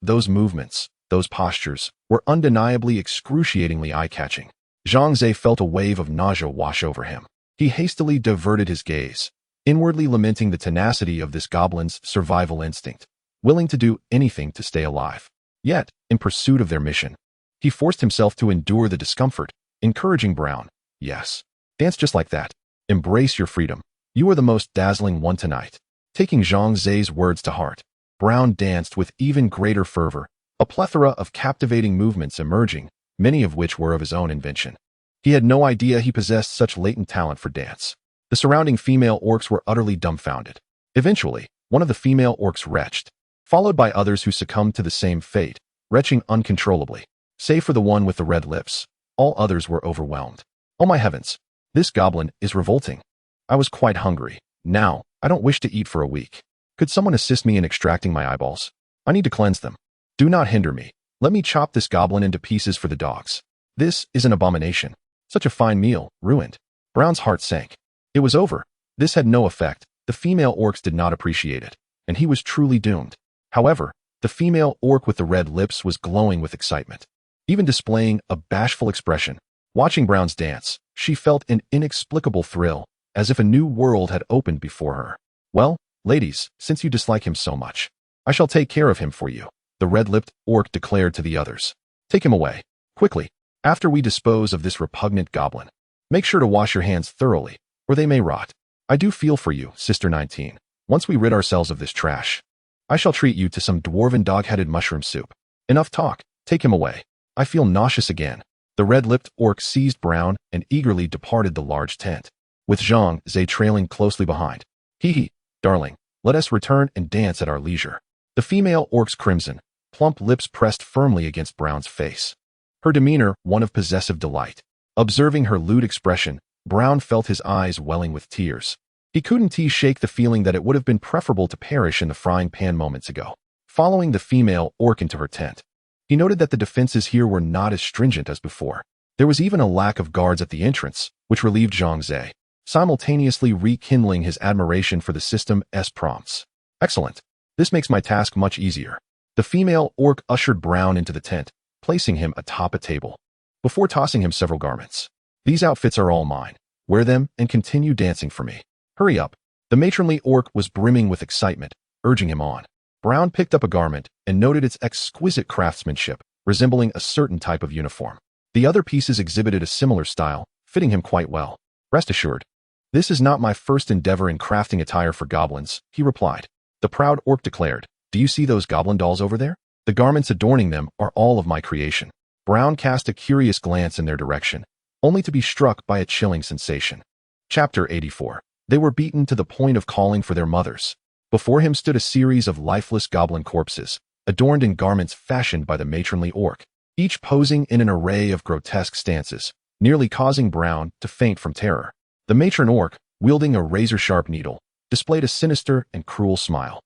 Those movements, those postures, were undeniably excruciatingly eye-catching. Zhang Ze felt a wave of nausea wash over him. He hastily diverted his gaze, inwardly lamenting the tenacity of this goblin's survival instinct, willing to do anything to stay alive. Yet, in pursuit of their mission, he forced himself to endure the discomfort, encouraging Brown, "Yes, dance just like that. Embrace your freedom. You are the most dazzling one tonight." Taking Zhang Ze's words to heart, Brown danced with even greater fervor, a plethora of captivating movements emerging, many of which were of his own invention. He had no idea he possessed such latent talent for dance. The surrounding female orcs were utterly dumbfounded. Eventually, one of the female orcs retched, followed by others who succumbed to the same fate, retching uncontrollably. Save for the one with the red lips, all others were overwhelmed. "Oh my heavens, this goblin is revolting. I was quite hungry. Now, I don't wish to eat for a week. Could someone assist me in extracting my eyeballs? I need to cleanse them. Do not hinder me. Let me chop this goblin into pieces for the dogs. This is an abomination. Such a fine meal, ruined." Brown's heart sank. It was over. This had no effect. The female orcs did not appreciate it, and he was truly doomed. However, the female orc with the red lips was glowing with excitement, even displaying a bashful expression. Watching Brown's dance, she felt an inexplicable thrill, as if a new world had opened before her. "Well, ladies, since you dislike him so much, I shall take care of him for you," the red-lipped orc declared to the others. "Take him away, quickly, after we dispose of this repugnant goblin. Make sure to wash your hands thoroughly, or they may rot. I do feel for you, Sister 19. Once we rid ourselves of this trash, I shall treat you to some dwarven dog-headed mushroom soup. Enough talk, take him away. I feel nauseous again." The red-lipped orc seized Brown and eagerly departed the large tent, with Zhang Ze trailing closely behind. "Hee, darling, let us return and dance at our leisure." The female orc's crimson, plump lips pressed firmly against Brown's face, her demeanor one of possessive delight. Observing her lewd expression, Brown felt his eyes welling with tears. He couldn't shake the feeling that it would have been preferable to perish in the frying pan moments ago. Following the female orc into her tent, he noted that the defenses here were not as stringent as before. There was even a lack of guards at the entrance, which relieved Zhang Ze, simultaneously rekindling his admiration for the system's prompts. "Excellent. This makes my task much easier." The female orc ushered Brown into the tent, placing him atop a table, before tossing him several garments. "These outfits are all mine. Wear them and continue dancing for me. Hurry up." The matronly orc was brimming with excitement, urging him on. Brown picked up a garment and noted its exquisite craftsmanship, resembling a certain type of uniform. The other pieces exhibited a similar style, fitting him quite well. "Rest assured, this is not my first endeavor in crafting attire for goblins," he replied. The proud orc declared, "Do you see those goblin dolls over there? The garments adorning them are all of my creation." Brown cast a curious glance in their direction, only to be struck by a chilling sensation. Chapter 84. They were beaten to the point of calling for their mothers. Before him stood a series of lifeless goblin corpses, adorned in garments fashioned by the matronly orc, each posing in an array of grotesque stances, nearly causing Brown to faint from terror. The matron orc, wielding a razor-sharp needle, displayed a sinister and cruel smile.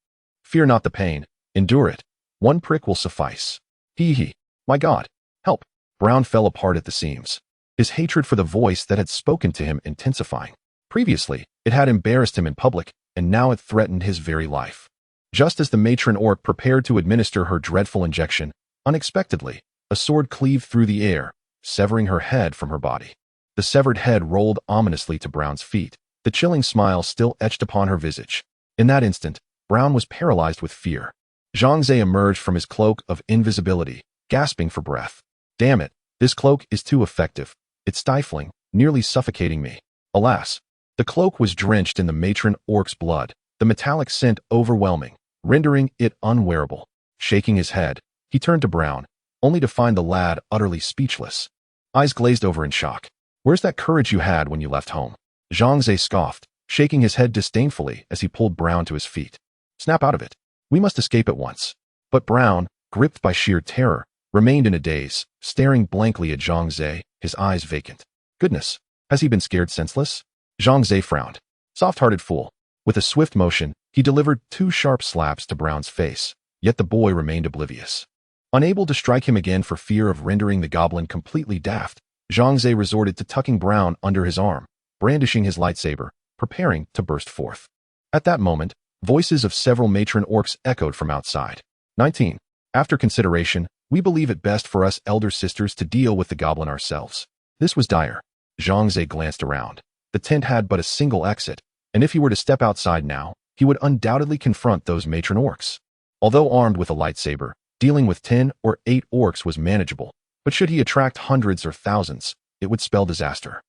"Fear not the pain. Endure it. One prick will suffice." "Hee. My God, help." Brown fell apart at the seams, his hatred for the voice that had spoken to him intensifying. Previously, it had embarrassed him in public, and now it threatened his very life. Just as the matron orc prepared to administer her dreadful injection, unexpectedly, a sword cleaved through the air, severing her head from her body. The severed head rolled ominously to Brown's feet, the chilling smile still etched upon her visage. In that instant, Brown was paralyzed with fear. Zhang Ze emerged from his cloak of invisibility, gasping for breath. Damn it, this cloak is too effective. It's stifling, nearly suffocating me. Alas, the cloak was drenched in the matron orc's blood, the metallic scent overwhelming, rendering it unwearable. Shaking his head, he turned to Brown, only to find the lad utterly speechless. Eyes glazed over in shock. Where's that courage you had when you left home? Zhang Ze scoffed, shaking his head disdainfully as he pulled Brown to his feet. Snap out of it. We must escape at once. But Brown, gripped by sheer terror, remained in a daze, staring blankly at Zhang Ze, his eyes vacant. Goodness, has he been scared senseless? Zhang Ze frowned. Soft-hearted fool. With a swift motion, he delivered 2 sharp slaps to Brown's face, yet the boy remained oblivious. Unable to strike him again for fear of rendering the goblin completely daft, Zhang Ze resorted to tucking Brown under his arm, brandishing his lightsaber, preparing to burst forth. At that moment, voices of several matron orcs echoed from outside. 19. After consideration, we believe it best for us elder sisters to deal with the goblin ourselves. This was dire. Zhang Ze glanced around. The tent had but a single exit, and if he were to step outside now, he would undoubtedly confront those matron orcs. Although armed with a lightsaber, dealing with 10 or 8 orcs was manageable, but should he attract hundreds or thousands, it would spell disaster.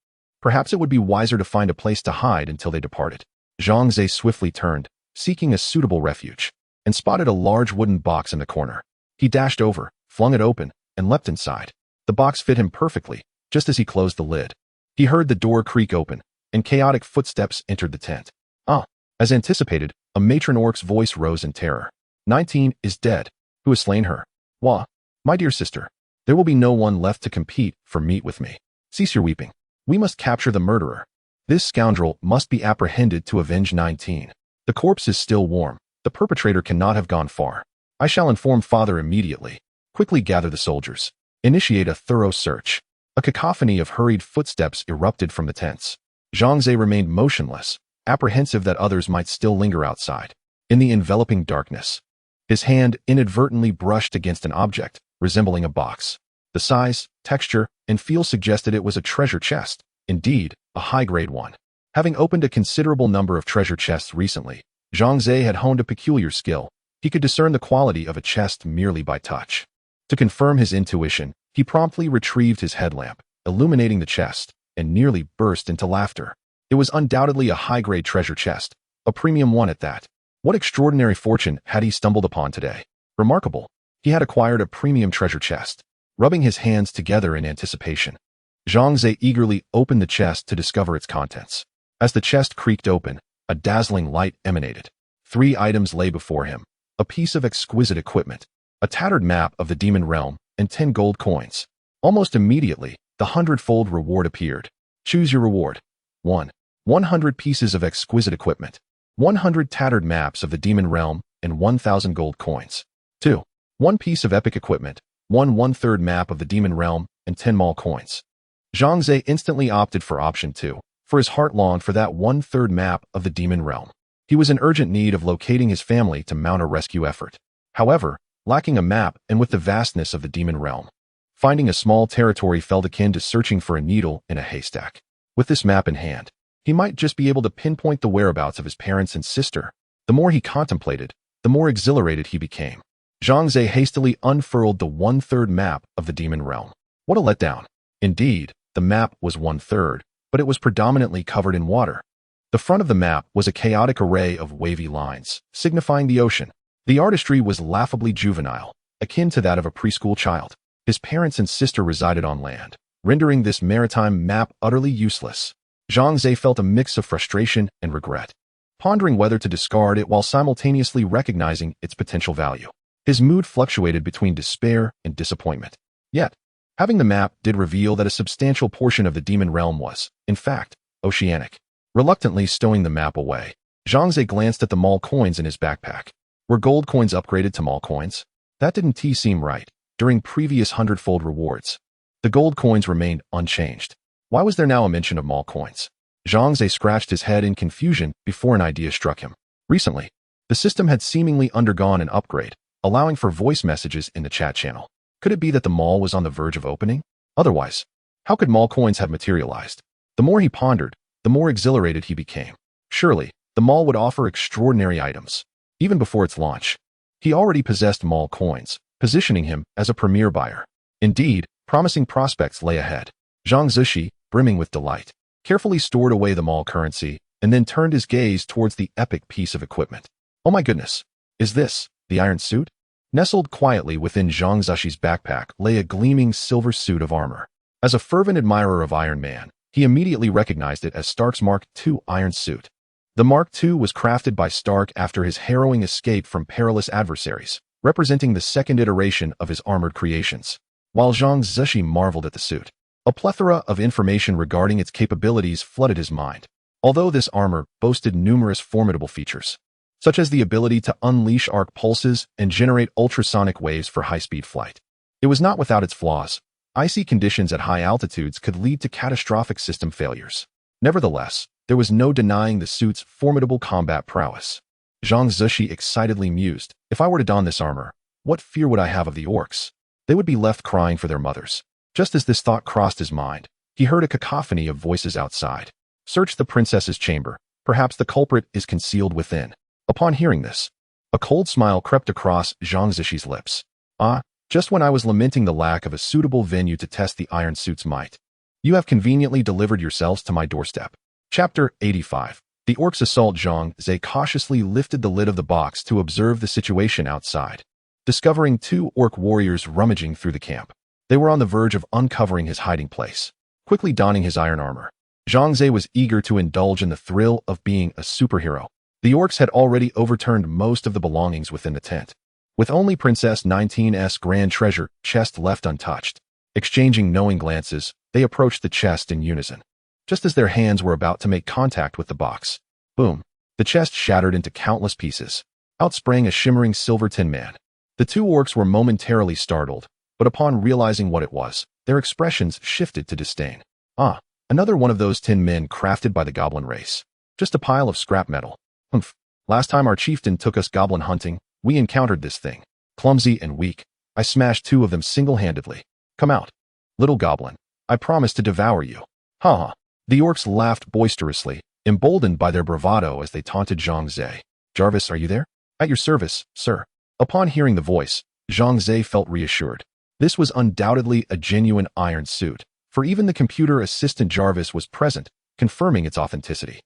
Perhaps it would be wiser to find a place to hide until they departed. Zhang Ze swiftly turned, seeking a suitable refuge, and spotted a large wooden box in the corner. He dashed over, flung it open, and leapt inside. The box fit him perfectly, just as he closed the lid. He heard the door creak open, and chaotic footsteps entered the tent. As anticipated, a matron orc's voice rose in terror. 19 is dead. Who has slain her? Wah, my dear sister. There will be no one left to compete for meat with me. Cease your weeping. We must capture the murderer. This scoundrel must be apprehended to avenge 19. The corpse is still warm. The perpetrator cannot have gone far. I shall inform father immediately. Quickly gather the soldiers. Initiate a thorough search. A cacophony of hurried footsteps erupted from the tents. Zhang Ze remained motionless, apprehensive that others might still linger outside. In the enveloping darkness, his hand inadvertently brushed against an object, resembling a box. The size, texture, and feel suggested it was a treasure chest, indeed, a high-grade one. Having opened a considerable number of treasure chests recently, Zhang Ze had honed a peculiar skill. He could discern the quality of a chest merely by touch. To confirm his intuition, he promptly retrieved his headlamp, illuminating the chest, and nearly burst into laughter. It was undoubtedly a high-grade treasure chest, a premium one at that. What extraordinary fortune had he stumbled upon today? Remarkable. He had acquired a premium treasure chest. Rubbing his hands together in anticipation, Zhang Ze eagerly opened the chest to discover its contents. As the chest creaked open, a dazzling light emanated. 3 items lay before him: a piece of exquisite equipment, a tattered map of the demon realm, and 10 gold coins. Almost immediately, the hundredfold reward appeared. Choose your reward. 1. 100 pieces of exquisite equipment, 100 tattered maps of the demon realm, and 1,000 gold coins. 2. 1 piece of epic equipment, 1/3 map of the demon realm, and 10 mall coins. Zhang Ze instantly opted for option 2, for his heart longed for that 1/3 map of the demon realm. He was in urgent need of locating his family to mount a rescue effort. However, lacking a map and with the vastness of the demon realm, finding a small territory felt akin to searching for a needle in a haystack. With this map in hand, he might just be able to pinpoint the whereabouts of his parents and sister. The more he contemplated, the more exhilarated he became. Zhang Ze hastily unfurled the 1/3 map of the demon realm. What a letdown. Indeed, the map was 1/3, but it was predominantly covered in water. The front of the map was a chaotic array of wavy lines, signifying the ocean. The artistry was laughably juvenile, akin to that of a preschool child. His parents and sister resided on land, rendering this maritime map utterly useless. Zhang Ze felt a mix of frustration and regret, pondering whether to discard it while simultaneously recognizing its potential value. His mood fluctuated between despair and disappointment. Yet, having the map did reveal that a substantial portion of the demon realm was, in fact, oceanic. Reluctantly stowing the map away, Zhang Ze glanced at the mall coins in his backpack. Were gold coins upgraded to mall coins? That didn't seem right. During previous hundredfold rewards, the gold coins remained unchanged. Why was there now a mention of mall coins? Zhang Ze scratched his head in confusion before an idea struck him. Recently, The system had seemingly undergone an upgrade, allowing for voice messages in the chat channel. Could it be that the mall was on the verge of opening? Otherwise, how could mall coins have materialized? The more he pondered, the more exhilarated he became. Surely, the mall would offer extraordinary items. Even before its launch, he already possessed mall coins, positioning him as a premier buyer. Indeed, promising prospects lay ahead. Zhang Ze, brimming with delight, carefully stored away the mall currency and then turned his gaze towards the epic piece of equipment. Oh my goodness, is this the iron suit? Nestled quietly within Zhang Ze's backpack lay a gleaming silver suit of armor. As a fervent admirer of Iron Man, he immediately recognized it as Stark's Mark II iron suit. The Mark II was crafted by Stark after his harrowing escape from perilous adversaries, representing the second iteration of his armored creations. While Zhang Ze marveled at the suit, a plethora of information regarding its capabilities flooded his mind. Although this armor boasted numerous formidable features, such as the ability to unleash arc pulses and generate ultrasonic waves for high-speed flight, it was not without its flaws. Icy conditions at high altitudes could lead to catastrophic system failures. Nevertheless, there was no denying the suit's formidable combat prowess. Zhang Ze excitedly mused, if I were to don this armor, what fear would I have of the orcs? They would be left crying for their mothers. Just as this thought crossed his mind, he heard a cacophony of voices outside. Search the princess's chamber. Perhaps the culprit is concealed within. Upon hearing this, a cold smile crept across Zhang Ze's lips. Ah, just when I was lamenting the lack of a suitable venue to test the iron suit's might, you have conveniently delivered yourselves to my doorstep. Chapter 85. The orcs assault. Zhang Ze cautiously lifted the lid of the box to observe the situation outside, discovering two orc warriors rummaging through the camp. They were on the verge of uncovering his hiding place. Quickly donning his iron armor, Zhang Ze was eager to indulge in the thrill of being a superhero. The orcs had already overturned most of the belongings within the tent, with only Princess 19's grand treasure chest left untouched. Exchanging knowing glances, they approached the chest in unison. Just as their hands were about to make contact with the box, boom, the chest shattered into countless pieces. Out sprang a shimmering silver tin man. The two orcs were momentarily startled, but upon realizing what it was, their expressions shifted to disdain. Ah, another one of those tin men crafted by the goblin race. Just a pile of scrap metal. Humph. Last time our chieftain took us goblin hunting, we encountered this thing. Clumsy and weak, I smashed two of them single-handedly. Come out, little goblin. I promise to devour you. Ha ha. The orcs laughed boisterously, emboldened by their bravado as they taunted Zhang Ze. Jarvis, are you there? At your service, sir. Upon hearing the voice, Zhang Ze felt reassured. This was undoubtedly a genuine iron suit, for even the computer assistant Jarvis was present, confirming its authenticity.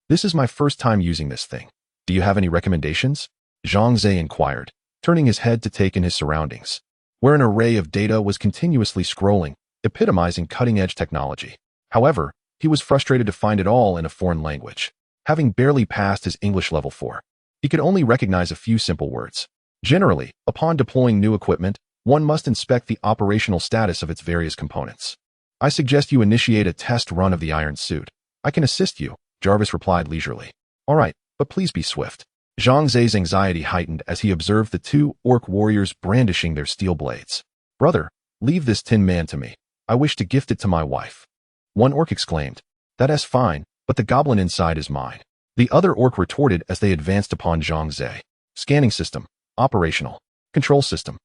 This is my first time using this thing. Do you have any recommendations? Zhang Ze inquired, turning his head to take in his surroundings, where an array of data was continuously scrolling, epitomizing cutting-edge technology. However, he was frustrated to find it all in a foreign language. Having barely passed his English level 4, he could only recognize a few simple words. Generally, upon deploying new equipment, one must inspect the operational status of its various components. I suggest you initiate a test run of the iron suit. I can assist you, Jarvis replied leisurely. All right, but please be swift. Zhang Ze's anxiety heightened as he observed the two orc warriors brandishing their steel blades. Brother, leave this tin man to me. I wish to gift it to my wife. One orc exclaimed. That's fine, but the goblin inside is mine. The other orc retorted as they advanced upon Zhang Ze. Scanning system. Operational. Control system.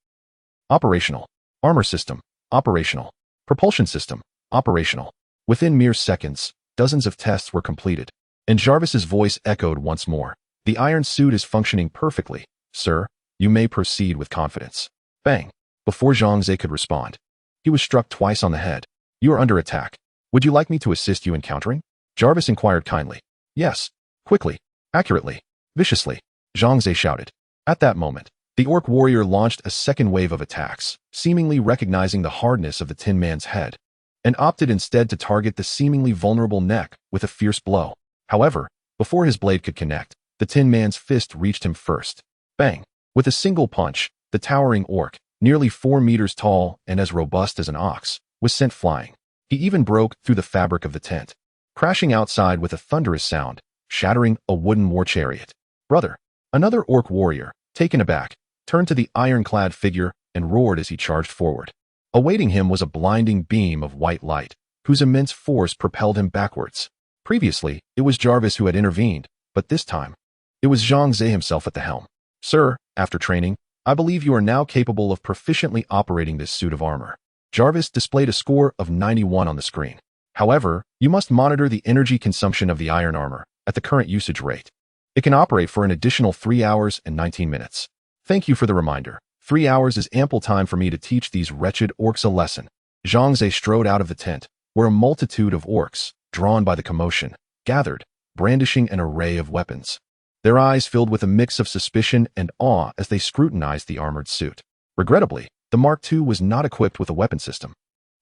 Operational. Armor system. Operational. Propulsion system. Operational. Within mere seconds, dozens of tests were completed, and Jarvis's voice echoed once more. The iron suit is functioning perfectly, sir. You may proceed with confidence. Bang. Before Zhang Ze could respond, he was struck twice on the head. You are under attack. Would you like me to assist you in countering? Jarvis inquired kindly. Yes. Quickly. Accurately. Viciously. Zhang Ze shouted. At that moment, the orc warrior launched a second wave of attacks, seemingly recognizing the hardness of the tin man's head, and opted instead to target the seemingly vulnerable neck with a fierce blow. However, before his blade could connect, the tin man's fist reached him first. Bang! With a single punch, the towering orc, nearly 4 meters tall and as robust as an ox, was sent flying. He even broke through the fabric of the tent, crashing outside with a thunderous sound, shattering a wooden war chariot. Brother, another orc warrior, taken aback, turned to the ironclad figure and roared as he charged forward. Awaiting him was a blinding beam of white light, whose immense force propelled him backwards. Previously, it was Jarvis who had intervened, but this time, It was Zhang Ze himself at the helm. Sir, after training, I believe you are now capable of proficiently operating this suit of armor. Jarvis displayed a score of 91 on the screen. However, you must monitor the energy consumption of the iron armor at the current usage rate. It can operate for an additional 3 hours and 19 minutes. Thank you for the reminder. 3 hours is ample time for me to teach these wretched orcs a lesson. Zhang Ze strode out of the tent, where a multitude of orcs, drawn by the commotion, gathered, brandishing an array of weapons. Their eyes filled with a mix of suspicion and awe as they scrutinized the armored suit. Regrettably, the Mark II was not equipped with a weapon system.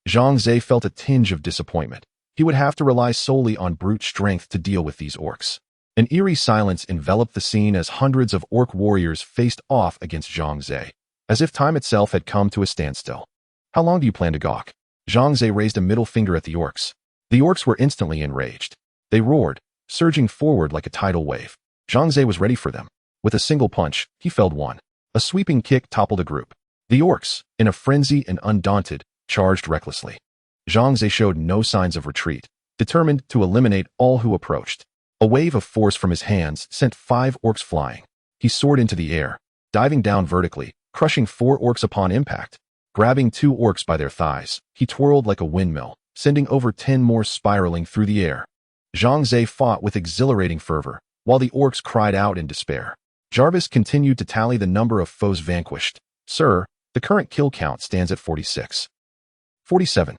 Zhang Ze felt a tinge of disappointment. He would have to rely solely on brute strength to deal with these orcs. An eerie silence enveloped the scene as hundreds of orc warriors faced off against Zhang Ze, as if time itself had come to a standstill. How long do you plan to gawk? Zhang Ze raised a middle finger at the orcs. The orcs were instantly enraged. They roared, surging forward like a tidal wave. Zhang Ze was ready for them. With a single punch, he felled one. A sweeping kick toppled a group. The orcs, in a frenzy and undaunted, charged recklessly. Zhang Ze showed no signs of retreat, determined to eliminate all who approached. A wave of force from his hands sent 5 orcs flying. He soared into the air, diving down vertically, crushing 4 orcs upon impact. Grabbing 2 orcs by their thighs, he twirled like a windmill, sending over 10 more spiraling through the air. Zhang Ze fought with exhilarating fervor, while the orcs cried out in despair. Jarvis continued to tally the number of foes vanquished. Sir, the current kill count stands at 46. 47.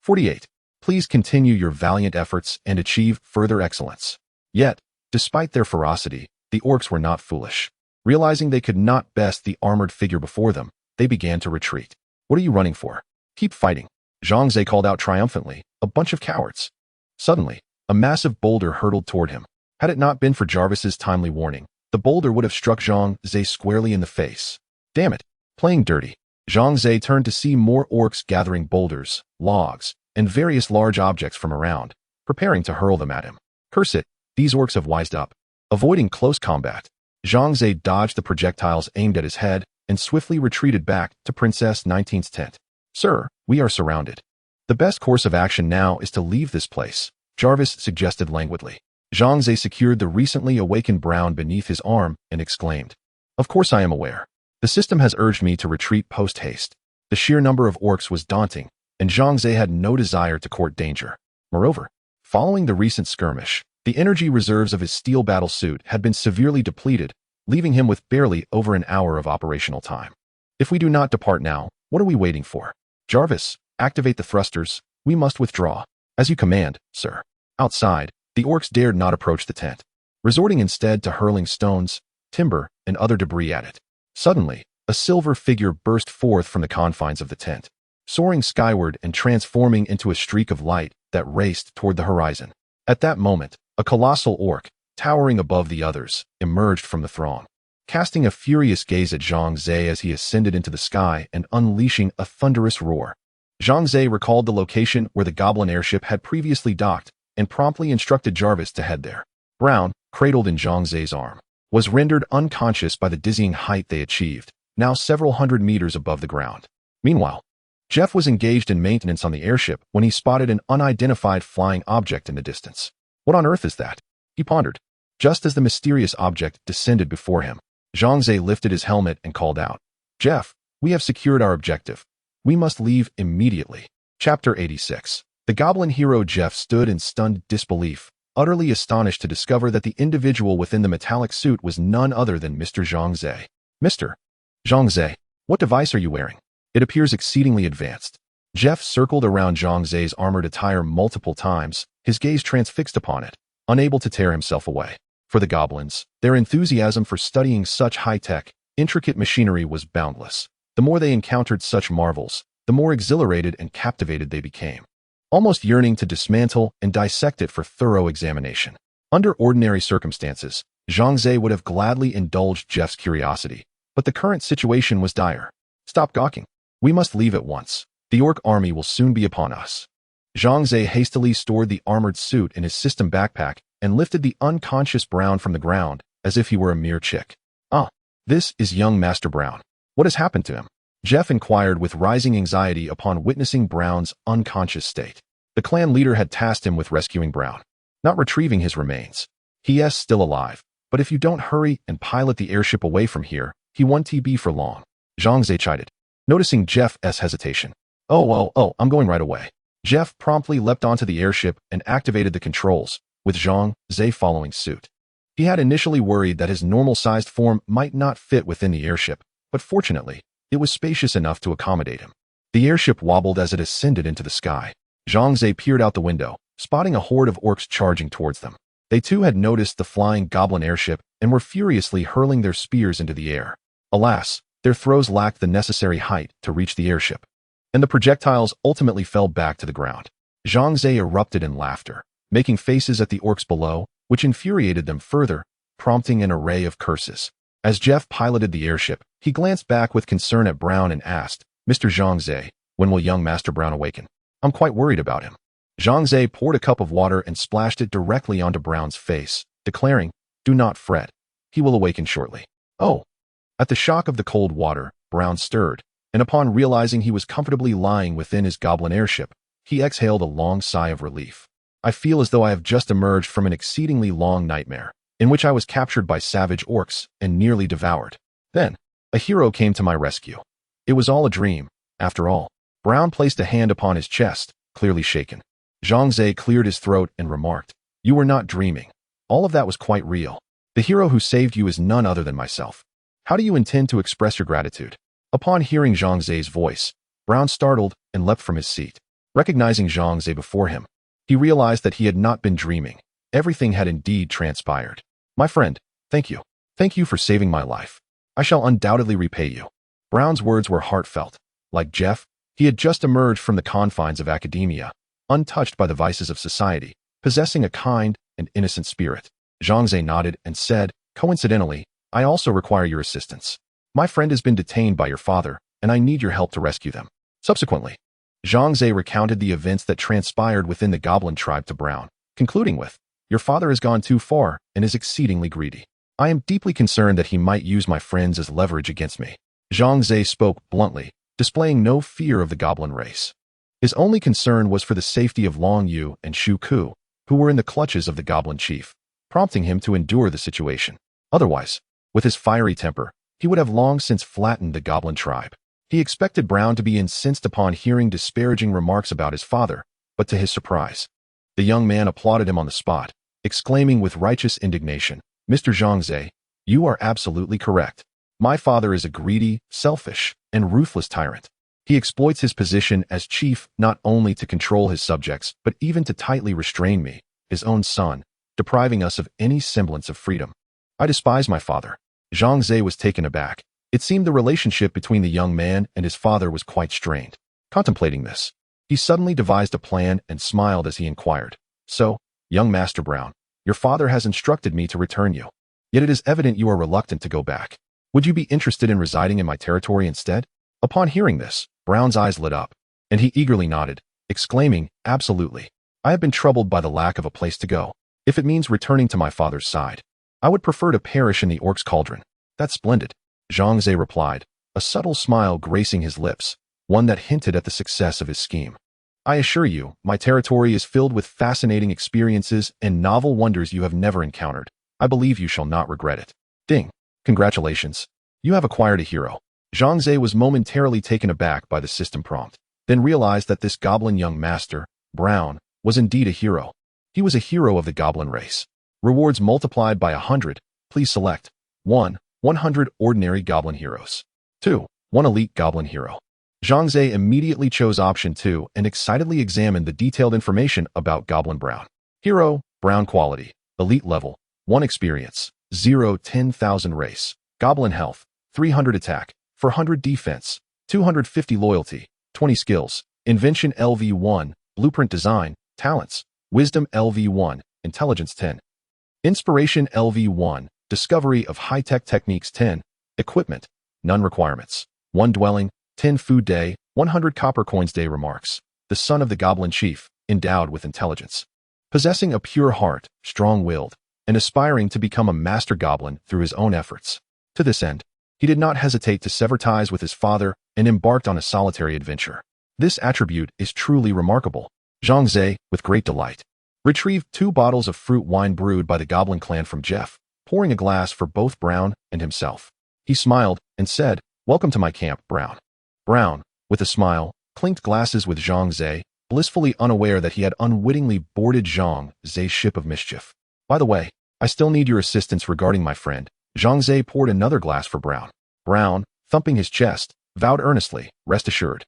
48. Please continue your valiant efforts and achieve further excellence. Yet, despite their ferocity, the orcs were not foolish. Realizing they could not best the armored figure before them, they began to retreat. What are you running for? Keep fighting. Zhang Ze called out triumphantly, a bunch of cowards. Suddenly, a massive boulder hurtled toward him. Had it not been for Jarvis's timely warning, the boulder would have struck Zhang Ze squarely in the face. Damn it, playing dirty. Zhang Ze turned to see more orcs gathering boulders, logs, and various large objects from around, preparing to hurl them at him. Curse it, these orcs have wised up. Avoiding close combat, Zhang Ze dodged the projectiles aimed at his head and swiftly retreated back to Princess 19's tent. Sir, we are surrounded. The best course of action now is to leave this place, Jarvis suggested languidly. Zhang Ze secured the recently awakened brown beneath his arm and exclaimed, Of course I am aware. The system has urged me to retreat post-haste. The sheer number of orcs was daunting, and Zhang Ze had no desire to court danger. Moreover, following the recent skirmish, the energy reserves of his steel battle suit had been severely depleted, leaving him with barely over an hour of operational time. If we do not depart now, what are we waiting for? Jarvis, activate the thrusters. We must withdraw. As you command, sir. Outside, the orcs dared not approach the tent, resorting instead to hurling stones, timber, and other debris at it. Suddenly, a silver figure burst forth from the confines of the tent, soaring skyward and transforming into a streak of light that raced toward the horizon. At that moment, a colossal orc, towering above the others, emerged from the throng, casting a furious gaze at Zhang Ze as he ascended into the sky and unleashing a thunderous roar. Zhang Ze recalled the location where the goblin airship had previously docked and promptly instructed Jarvis to head there. Brown, cradled in Zhang Ze's arm, was rendered unconscious by the dizzying height they achieved, now several hundred meters above the ground. Meanwhile, Jeff was engaged in maintenance on the airship when he spotted an unidentified flying object in the distance. What on earth is that? He pondered. Just as the mysterious object descended before him, Zhang Ze lifted his helmet and called out, Jeff, we have secured our objective. We must leave immediately. Chapter 86. The goblin hero Jeff stood in stunned disbelief, utterly astonished to discover that the individual within the metallic suit was none other than Mr. Zhang Ze. Mr. Zhang Ze, what device are you wearing? It appears exceedingly advanced. Jeff circled around Zhang Ze's armored attire multiple times, his gaze transfixed upon it, unable to tear himself away. For the goblins, their enthusiasm for studying such high-tech, intricate machinery was boundless. The more they encountered such marvels, the more exhilarated and captivated they became, almost yearning to dismantle and dissect it for thorough examination. Under ordinary circumstances, Zhang Ze would have gladly indulged Jeff's curiosity, but the current situation was dire. Stop gawking. We must leave at once. The orc army will soon be upon us. Zhang Ze hastily stored the armored suit in his system backpack and lifted the unconscious Brown from the ground as if he were a mere chick. Ah, this is young Master Brown. What has happened to him? Jeff inquired with rising anxiety upon witnessing Brown's unconscious state. The clan leader had tasked him with rescuing Brown, not retrieving his remains. He is still alive, But if you don't hurry and pilot the airship away from here, he won't be for long. Zhang Ze chided, noticing Jeff's hesitation. Oh, I'm going right away. Jeff promptly leapt onto the airship and activated the controls, with Zhang Ze following suit. He had initially worried that his normal-sized form might not fit within the airship, but fortunately, it was spacious enough to accommodate him. The airship wobbled as it ascended into the sky. Zhang Ze peered out the window, spotting a horde of orcs charging towards them. They too had noticed the flying goblin airship and were furiously hurling their spears into the air. Alas, their throws lacked the necessary height to reach the airship, and the projectiles ultimately fell back to the ground. Zhang Ze erupted in laughter, making faces at the orcs below, which infuriated them further, prompting an array of curses. As Jeff piloted the airship, he glanced back with concern at Brown and asked, Mr. Zhang Ze, when will young Master Brown awaken? I'm quite worried about him. Zhang Ze poured a cup of water and splashed it directly onto Brown's face, declaring, Do not fret. He will awaken shortly. Oh. At the shock of the cold water, Brown stirred, and upon realizing he was comfortably lying within his goblin airship, he exhaled a long sigh of relief. I feel as though I have just emerged from an exceedingly long nightmare, in which I was captured by savage orcs and nearly devoured. Then, a hero came to my rescue. It was all a dream, after all. Brown placed a hand upon his chest, clearly shaken. Zhang Ze cleared his throat and remarked, You were not dreaming. All of that was quite real. The hero who saved you is none other than myself. How do you intend to express your gratitude? Upon hearing Zhang Ze's voice, Brown startled and leapt from his seat. Recognizing Zhang Ze before him, he realized that he had not been dreaming. Everything had indeed transpired. My friend, thank you. Thank you for saving my life. I shall undoubtedly repay you. Brown's words were heartfelt. Like Jeff, he had just emerged from the confines of academia, untouched by the vices of society, possessing a kind and innocent spirit. Zhang Ze nodded and said, Coincidentally, I also require your assistance. My friend has been detained by your father, and I need your help to rescue them. Subsequently, Zhang Ze recounted the events that transpired within the goblin tribe to Brown, concluding with, Your father has gone too far and is exceedingly greedy. I am deeply concerned that he might use my friends as leverage against me. Zhang Ze spoke bluntly, displaying no fear of the goblin race. His only concern was for the safety of Long Yu and Shu Ku, who were in the clutches of the goblin chief, prompting him to endure the situation. Otherwise, with his fiery temper, he would have long since flattened the goblin tribe. He expected Brown to be incensed upon hearing disparaging remarks about his father, but to his surprise, the young man applauded him on the spot, exclaiming with righteous indignation, Mr. Zhang Ze, you are absolutely correct. My father is a greedy, selfish, and ruthless tyrant. He exploits his position as chief not only to control his subjects, but even to tightly restrain me, his own son, depriving us of any semblance of freedom. I despise my father. Zhang Ze was taken aback. It seemed the relationship between the young man and his father was quite strained. Contemplating this, he suddenly devised a plan and smiled as he inquired, So, young Master Brown, your father has instructed me to return you. Yet it is evident you are reluctant to go back. Would you be interested in residing in my territory instead? Upon hearing this, Brown's eyes lit up, and he eagerly nodded, exclaiming, Absolutely. I have been troubled by the lack of a place to go. If it means returning to my father's side, I would prefer to perish in the orc's cauldron. That's splendid. Zhang Ze replied, a subtle smile gracing his lips, one that hinted at the success of his scheme. I assure you, my territory is filled with fascinating experiences and novel wonders you have never encountered. I believe you shall not regret it. Ting. Congratulations. You have acquired a hero. Zhang Ze was momentarily taken aback by the system prompt, then realized that this goblin young master, Brown, was indeed a hero. He was a hero of the goblin race. Rewards multiplied by 100. Please select 1. 100 ordinary goblin heroes. 2. 1 elite goblin hero. Zhang Ze immediately chose option 2 and excitedly examined the detailed information about Goblin Brown. Hero, Brown quality, elite level, 1 experience, 0 10,000 race, goblin health, 300 attack, 400 defense, 250 loyalty, 20 skills, invention LV1, blueprint design, talents, wisdom LV1, intelligence 10, inspiration LV1, discovery of high-tech techniques 10, equipment, none requirements, 1 dwelling, 10 food day, 100 copper coins day remarks, the son of the goblin chief, endowed with intelligence, possessing a pure heart, strong-willed, and aspiring to become a master goblin through his own efforts. To this end, he did not hesitate to sever ties with his father and embarked on a solitary adventure. This attribute is truly remarkable. Zhang Ze, with great delight, retrieved 2 bottles of fruit wine brewed by the goblin clan from Jeff, pouring a glass for both Brown and himself. He smiled and said, "Welcome to my camp, Brown." Brown, with a smile, clinked glasses with Zhang Ze, blissfully unaware that he had unwittingly boarded Zhang Ze's ship of mischief. "By the way, I still need your assistance regarding my friend." Zhang Ze poured another glass for Brown. Brown, thumping his chest, vowed earnestly, "Rest assured,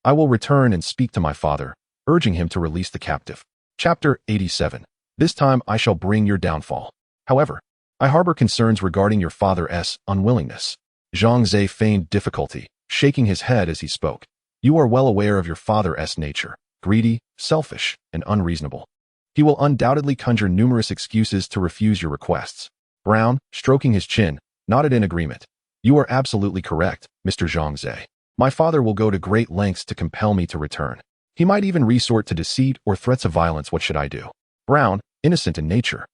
I will return and speak to my father," urging him to release the captive. Chapter 87. This time I shall bring your downfall. However, I harbor concerns regarding your father's unwillingness. Zhang Ze feigned difficulty, shaking his head as he spoke. "You are well aware of your father's nature, greedy, selfish, and unreasonable. He will undoubtedly conjure numerous excuses to refuse your requests." Brown, stroking his chin, nodded in agreement. "You are absolutely correct, Mr. Zhang Ze. My father will go to great lengths to compel me to return. He might even resort to deceit or threats of violence. What should I do?" Brown, innocent in nature,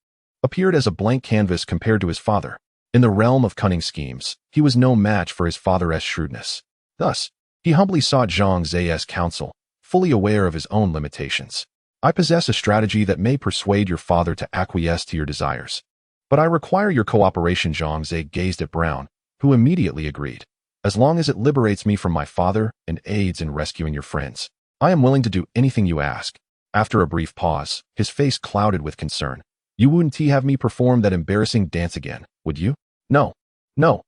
appeared as a blank canvas compared to his father. In the realm of cunning schemes, he was no match for his father's shrewdness. Thus, he humbly sought Zhang Ze's counsel, fully aware of his own limitations. "I possess a strategy that may persuade your father to acquiesce to your desires, but I require your cooperation." Zhang Ze gazed at Brown, who immediately agreed. "As long as it liberates me from my father and aids in rescuing your friends, I am willing to do anything you ask." After a brief pause, his face clouded with concern. "You wouldn't have me perform that embarrassing dance again, would you?" No,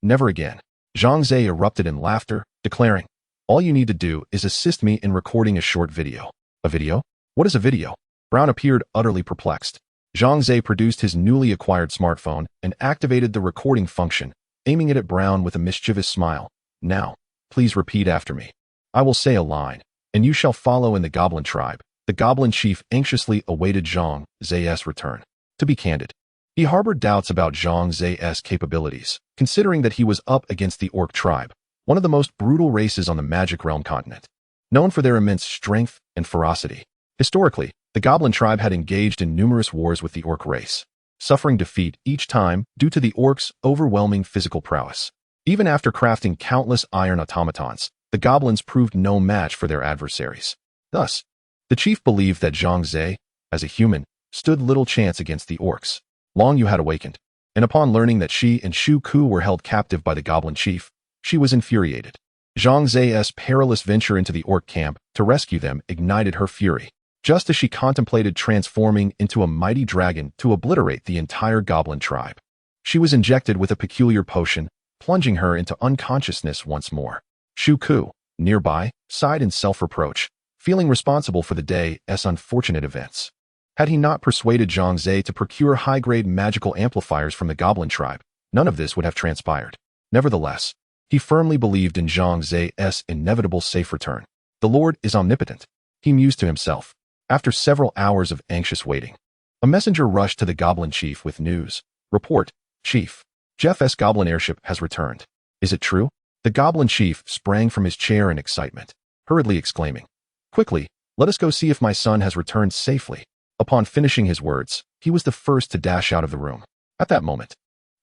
never again." Zhang Ze erupted in laughter, declaring, "All you need to do is assist me in recording a short video." "A video? What is a video?" Brown appeared utterly perplexed. Zhang Ze produced his newly acquired smartphone and activated the recording function, aiming it at Brown with a mischievous smile. "Now, please repeat after me. I will say a line, and you shall follow in the goblin tribe." The goblin chief anxiously awaited Zhang Ze's return. To be candid, he harbored doubts about Zhang Ze's capabilities, considering that he was up against the orc tribe, one of the most brutal races on the Magic Realm continent, known for their immense strength and ferocity. Historically, the goblin tribe had engaged in numerous wars with the orc race, suffering defeat each time due to the orcs' overwhelming physical prowess. Even after crafting countless iron automatons, the goblins proved no match for their adversaries. Thus, the chief believed that Zhang Ze, as a human, stood little chance against the orcs. Long Yu had awakened, and upon learning that she and Shu Ku were held captive by the goblin chief, she was infuriated. Zhang Ze's perilous venture into the orc camp to rescue them ignited her fury, just as she contemplated transforming into a mighty dragon to obliterate the entire goblin tribe. She was injected with a peculiar potion, plunging her into unconsciousness once more. Shu Ku, nearby, sighed in self-reproach, feeling responsible for the day's unfortunate events. Had he not persuaded Zhang Ze to procure high-grade magical amplifiers from the goblin tribe, none of this would have transpired. Nevertheless, he firmly believed in Zhang Ze's inevitable safe return. "The Lord is omnipotent," he mused to himself. After several hours of anxious waiting, a messenger rushed to the goblin chief with news. "Report, Chief. Jeff's goblin airship has returned." "Is it true?" The goblin chief sprang from his chair in excitement, hurriedly exclaiming, "Quickly, let us go see if my son has returned safely." Upon finishing his words, he was the first to dash out of the room. At that moment,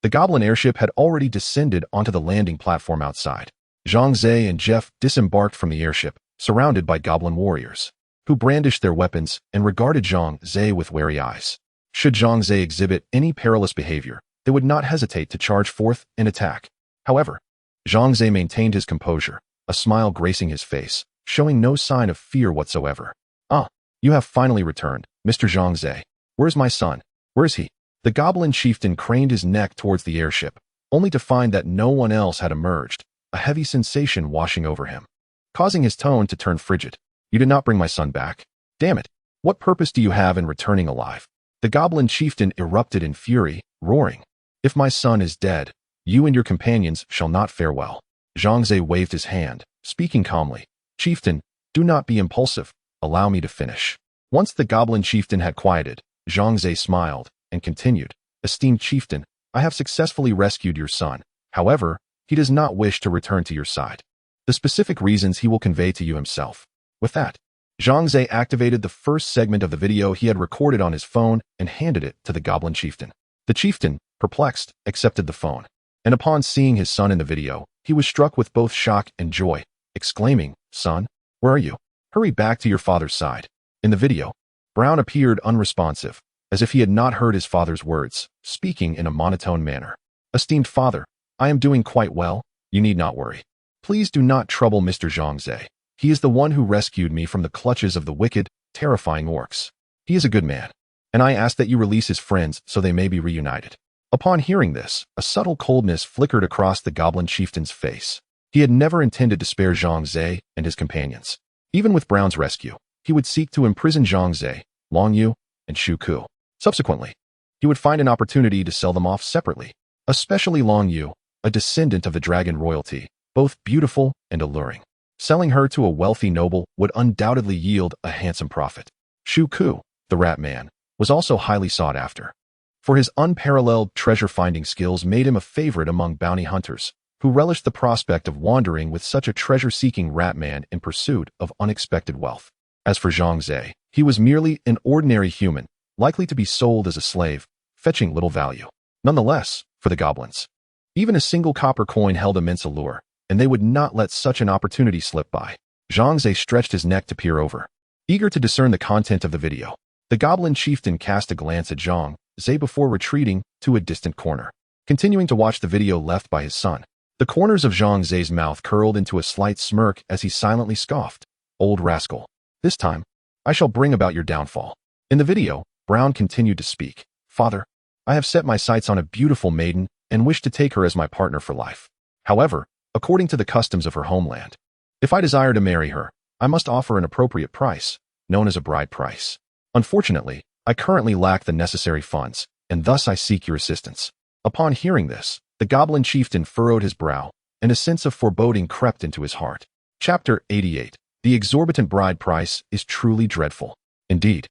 the goblin airship had already descended onto the landing platform outside. Zhang Ze and Jeff disembarked from the airship, surrounded by goblin warriors, who brandished their weapons and regarded Zhang Ze with wary eyes. Should Zhang Ze exhibit any perilous behavior, they would not hesitate to charge forth and attack. However, Zhang Ze maintained his composure, a smile gracing his face, showing no sign of fear whatsoever. "Ah, you have finally returned, Mr. Zhang Ze. Where's my son? Where is he?" The goblin chieftain craned his neck towards the airship, only to find that no one else had emerged, a heavy sensation washing over him, causing his tone to turn frigid. "You did not bring my son back. Damn it. What purpose do you have in returning alive?" The goblin chieftain erupted in fury, roaring, "If my son is dead, you and your companions shall not fare well." Zhang Ze waved his hand, speaking calmly. "Chieftain, do not be impulsive. Allow me to finish." Once the goblin chieftain had quieted, Zhang Ze smiled and continued, "Esteemed chieftain, I have successfully rescued your son. However, he does not wish to return to your side. The specific reasons he will convey to you himself." With that, Zhang Ze activated the first segment of the video he had recorded on his phone and handed it to the goblin chieftain. The chieftain, perplexed, accepted the phone, and upon seeing his son in the video, he was struck with both shock and joy, exclaiming, "Son, where are you? Hurry back to your father's side." In the video, Brown appeared unresponsive, as if he had not heard his father's words, speaking in a monotone manner. "Esteemed father, I am doing quite well. You need not worry. Please do not trouble Mr. Zhang Ze. He is the one who rescued me from the clutches of the wicked, terrifying orcs. He is a good man, and I ask that you release his friends so they may be reunited." Upon hearing this, a subtle coldness flickered across the goblin chieftain's face. He had never intended to spare Zhang Ze and his companions. Even with Brown's rescue, he would seek to imprison Zhang Ze, Long Yu, and Shu Ku. Subsequently, he would find an opportunity to sell them off separately, especially Long Yu, a descendant of the dragon royalty, both beautiful and alluring. Selling her to a wealthy noble would undoubtedly yield a handsome profit. Shu Ku, the rat man, was also highly sought after, for his unparalleled treasure-finding skills made him a favorite among bounty hunters, who relished the prospect of wandering with such a treasure-seeking rat man in pursuit of unexpected wealth. As for Zhang Ze, he was merely an ordinary human, likely to be sold as a slave, fetching little value. Nonetheless, for the goblins, even a single copper coin held immense allure, and they would not let such an opportunity slip by. Zhang Ze stretched his neck to peer over, eager to discern the content of the video. The goblin chieftain cast a glance at Zhang Ze before retreating to a distant corner, continuing to watch the video left by his son. The corners of Zhang Ze's mouth curled into a slight smirk as he silently scoffed. "Old rascal. This time, I shall bring about your downfall." In the video, Brown continued to speak. "Father, I have set my sights on a beautiful maiden and wish to take her as my partner for life. However, according to the customs of her homeland, if I desire to marry her, I must offer an appropriate price, known as a bride price. Unfortunately, I currently lack the necessary funds, and thus I seek your assistance." Upon hearing this, the goblin chieftain furrowed his brow, and a sense of foreboding crept into his heart. Chapter 88. The exorbitant bride price is truly dreadful. Indeed.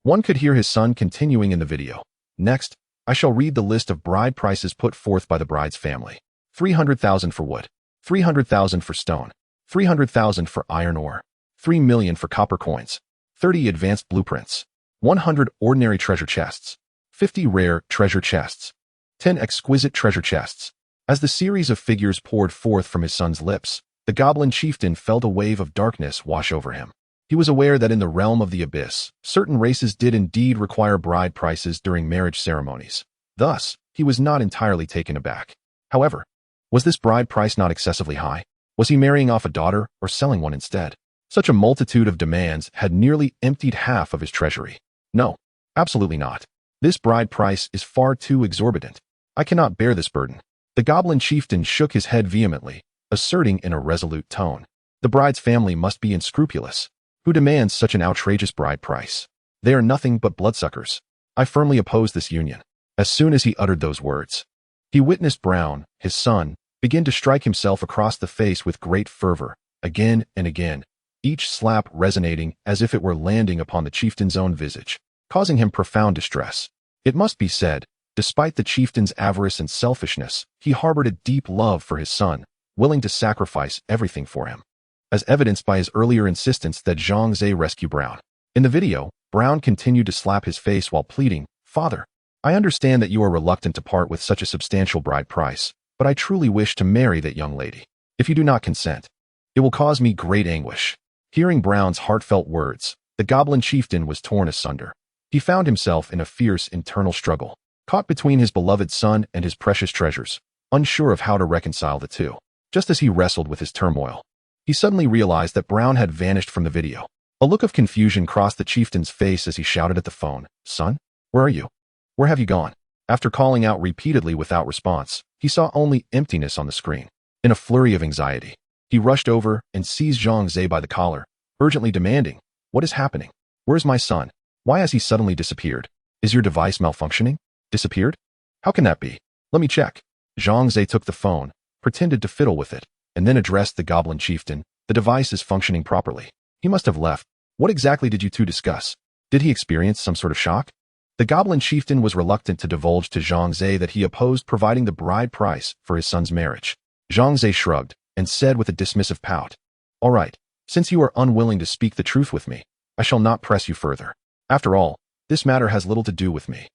One could hear his son continuing in the video. "Next, I shall read the list of bride prices put forth by the bride's family. 300,000 for wood, 300,000 for stone, 300,000 for iron ore, 3 million for copper coins, 30 advanced blueprints, 100 ordinary treasure chests, 50 rare treasure chests, 10 exquisite treasure chests." As the series of figures poured forth from his son's lips, the goblin chieftain felt a wave of darkness wash over him. He was aware that in the realm of the abyss, certain races did indeed require bride prices during marriage ceremonies. Thus, he was not entirely taken aback. However, was this bride price not excessively high? Was he marrying off a daughter or selling one instead? Such a multitude of demands had nearly emptied half of his treasury. No, absolutely not. This bride price is far too exorbitant. I cannot bear this burden. The goblin chieftain shook his head vehemently, asserting in a resolute tone. The bride's family must be unscrupulous. Who demands such an outrageous bride price? They are nothing but bloodsuckers. I firmly oppose this union. As soon as he uttered those words, he witnessed Brown, his son, begin to strike himself across the face with great fervor, again and again, each slap resonating as if it were landing upon the chieftain's own visage, causing him profound distress. It must be said, despite the chieftain's avarice and selfishness, he harbored a deep love for his son, willing to sacrifice everything for him, as evidenced by his earlier insistence that Zhang Ze rescue Brown. In the video, Brown continued to slap his face while pleading, "Father, I understand that you are reluctant to part with such a substantial bride price, but I truly wish to marry that young lady. If you do not consent, it will cause me great anguish." Hearing Brown's heartfelt words, the goblin chieftain was torn asunder. He found himself in a fierce internal struggle, caught between his beloved son and his precious treasures, unsure of how to reconcile the two. Just as he wrestled with his turmoil, he suddenly realized that Brown had vanished from the video. A look of confusion crossed the chieftain's face as he shouted at the phone, "Son, where are you? Where have you gone?" After calling out repeatedly without response, he saw only emptiness on the screen. In a flurry of anxiety, he rushed over and seized Zhang Ze by the collar, urgently demanding, "What is happening? Where's my son? Why has he suddenly disappeared? Is your device malfunctioning? Disappeared? How can that be? Let me check." Zhang Ze took the phone, pretended to fiddle with it, and then addressed the goblin chieftain. "The device is functioning properly. He must have left. What exactly did you two discuss? Did he experience some sort of shock?" The goblin chieftain was reluctant to divulge to Zhang Ze that he opposed providing the bride price for his son's marriage. Zhang Ze shrugged and said with a dismissive pout, "All right, since you are unwilling to speak the truth with me, I shall not press you further. After all, this matter has little to do with me.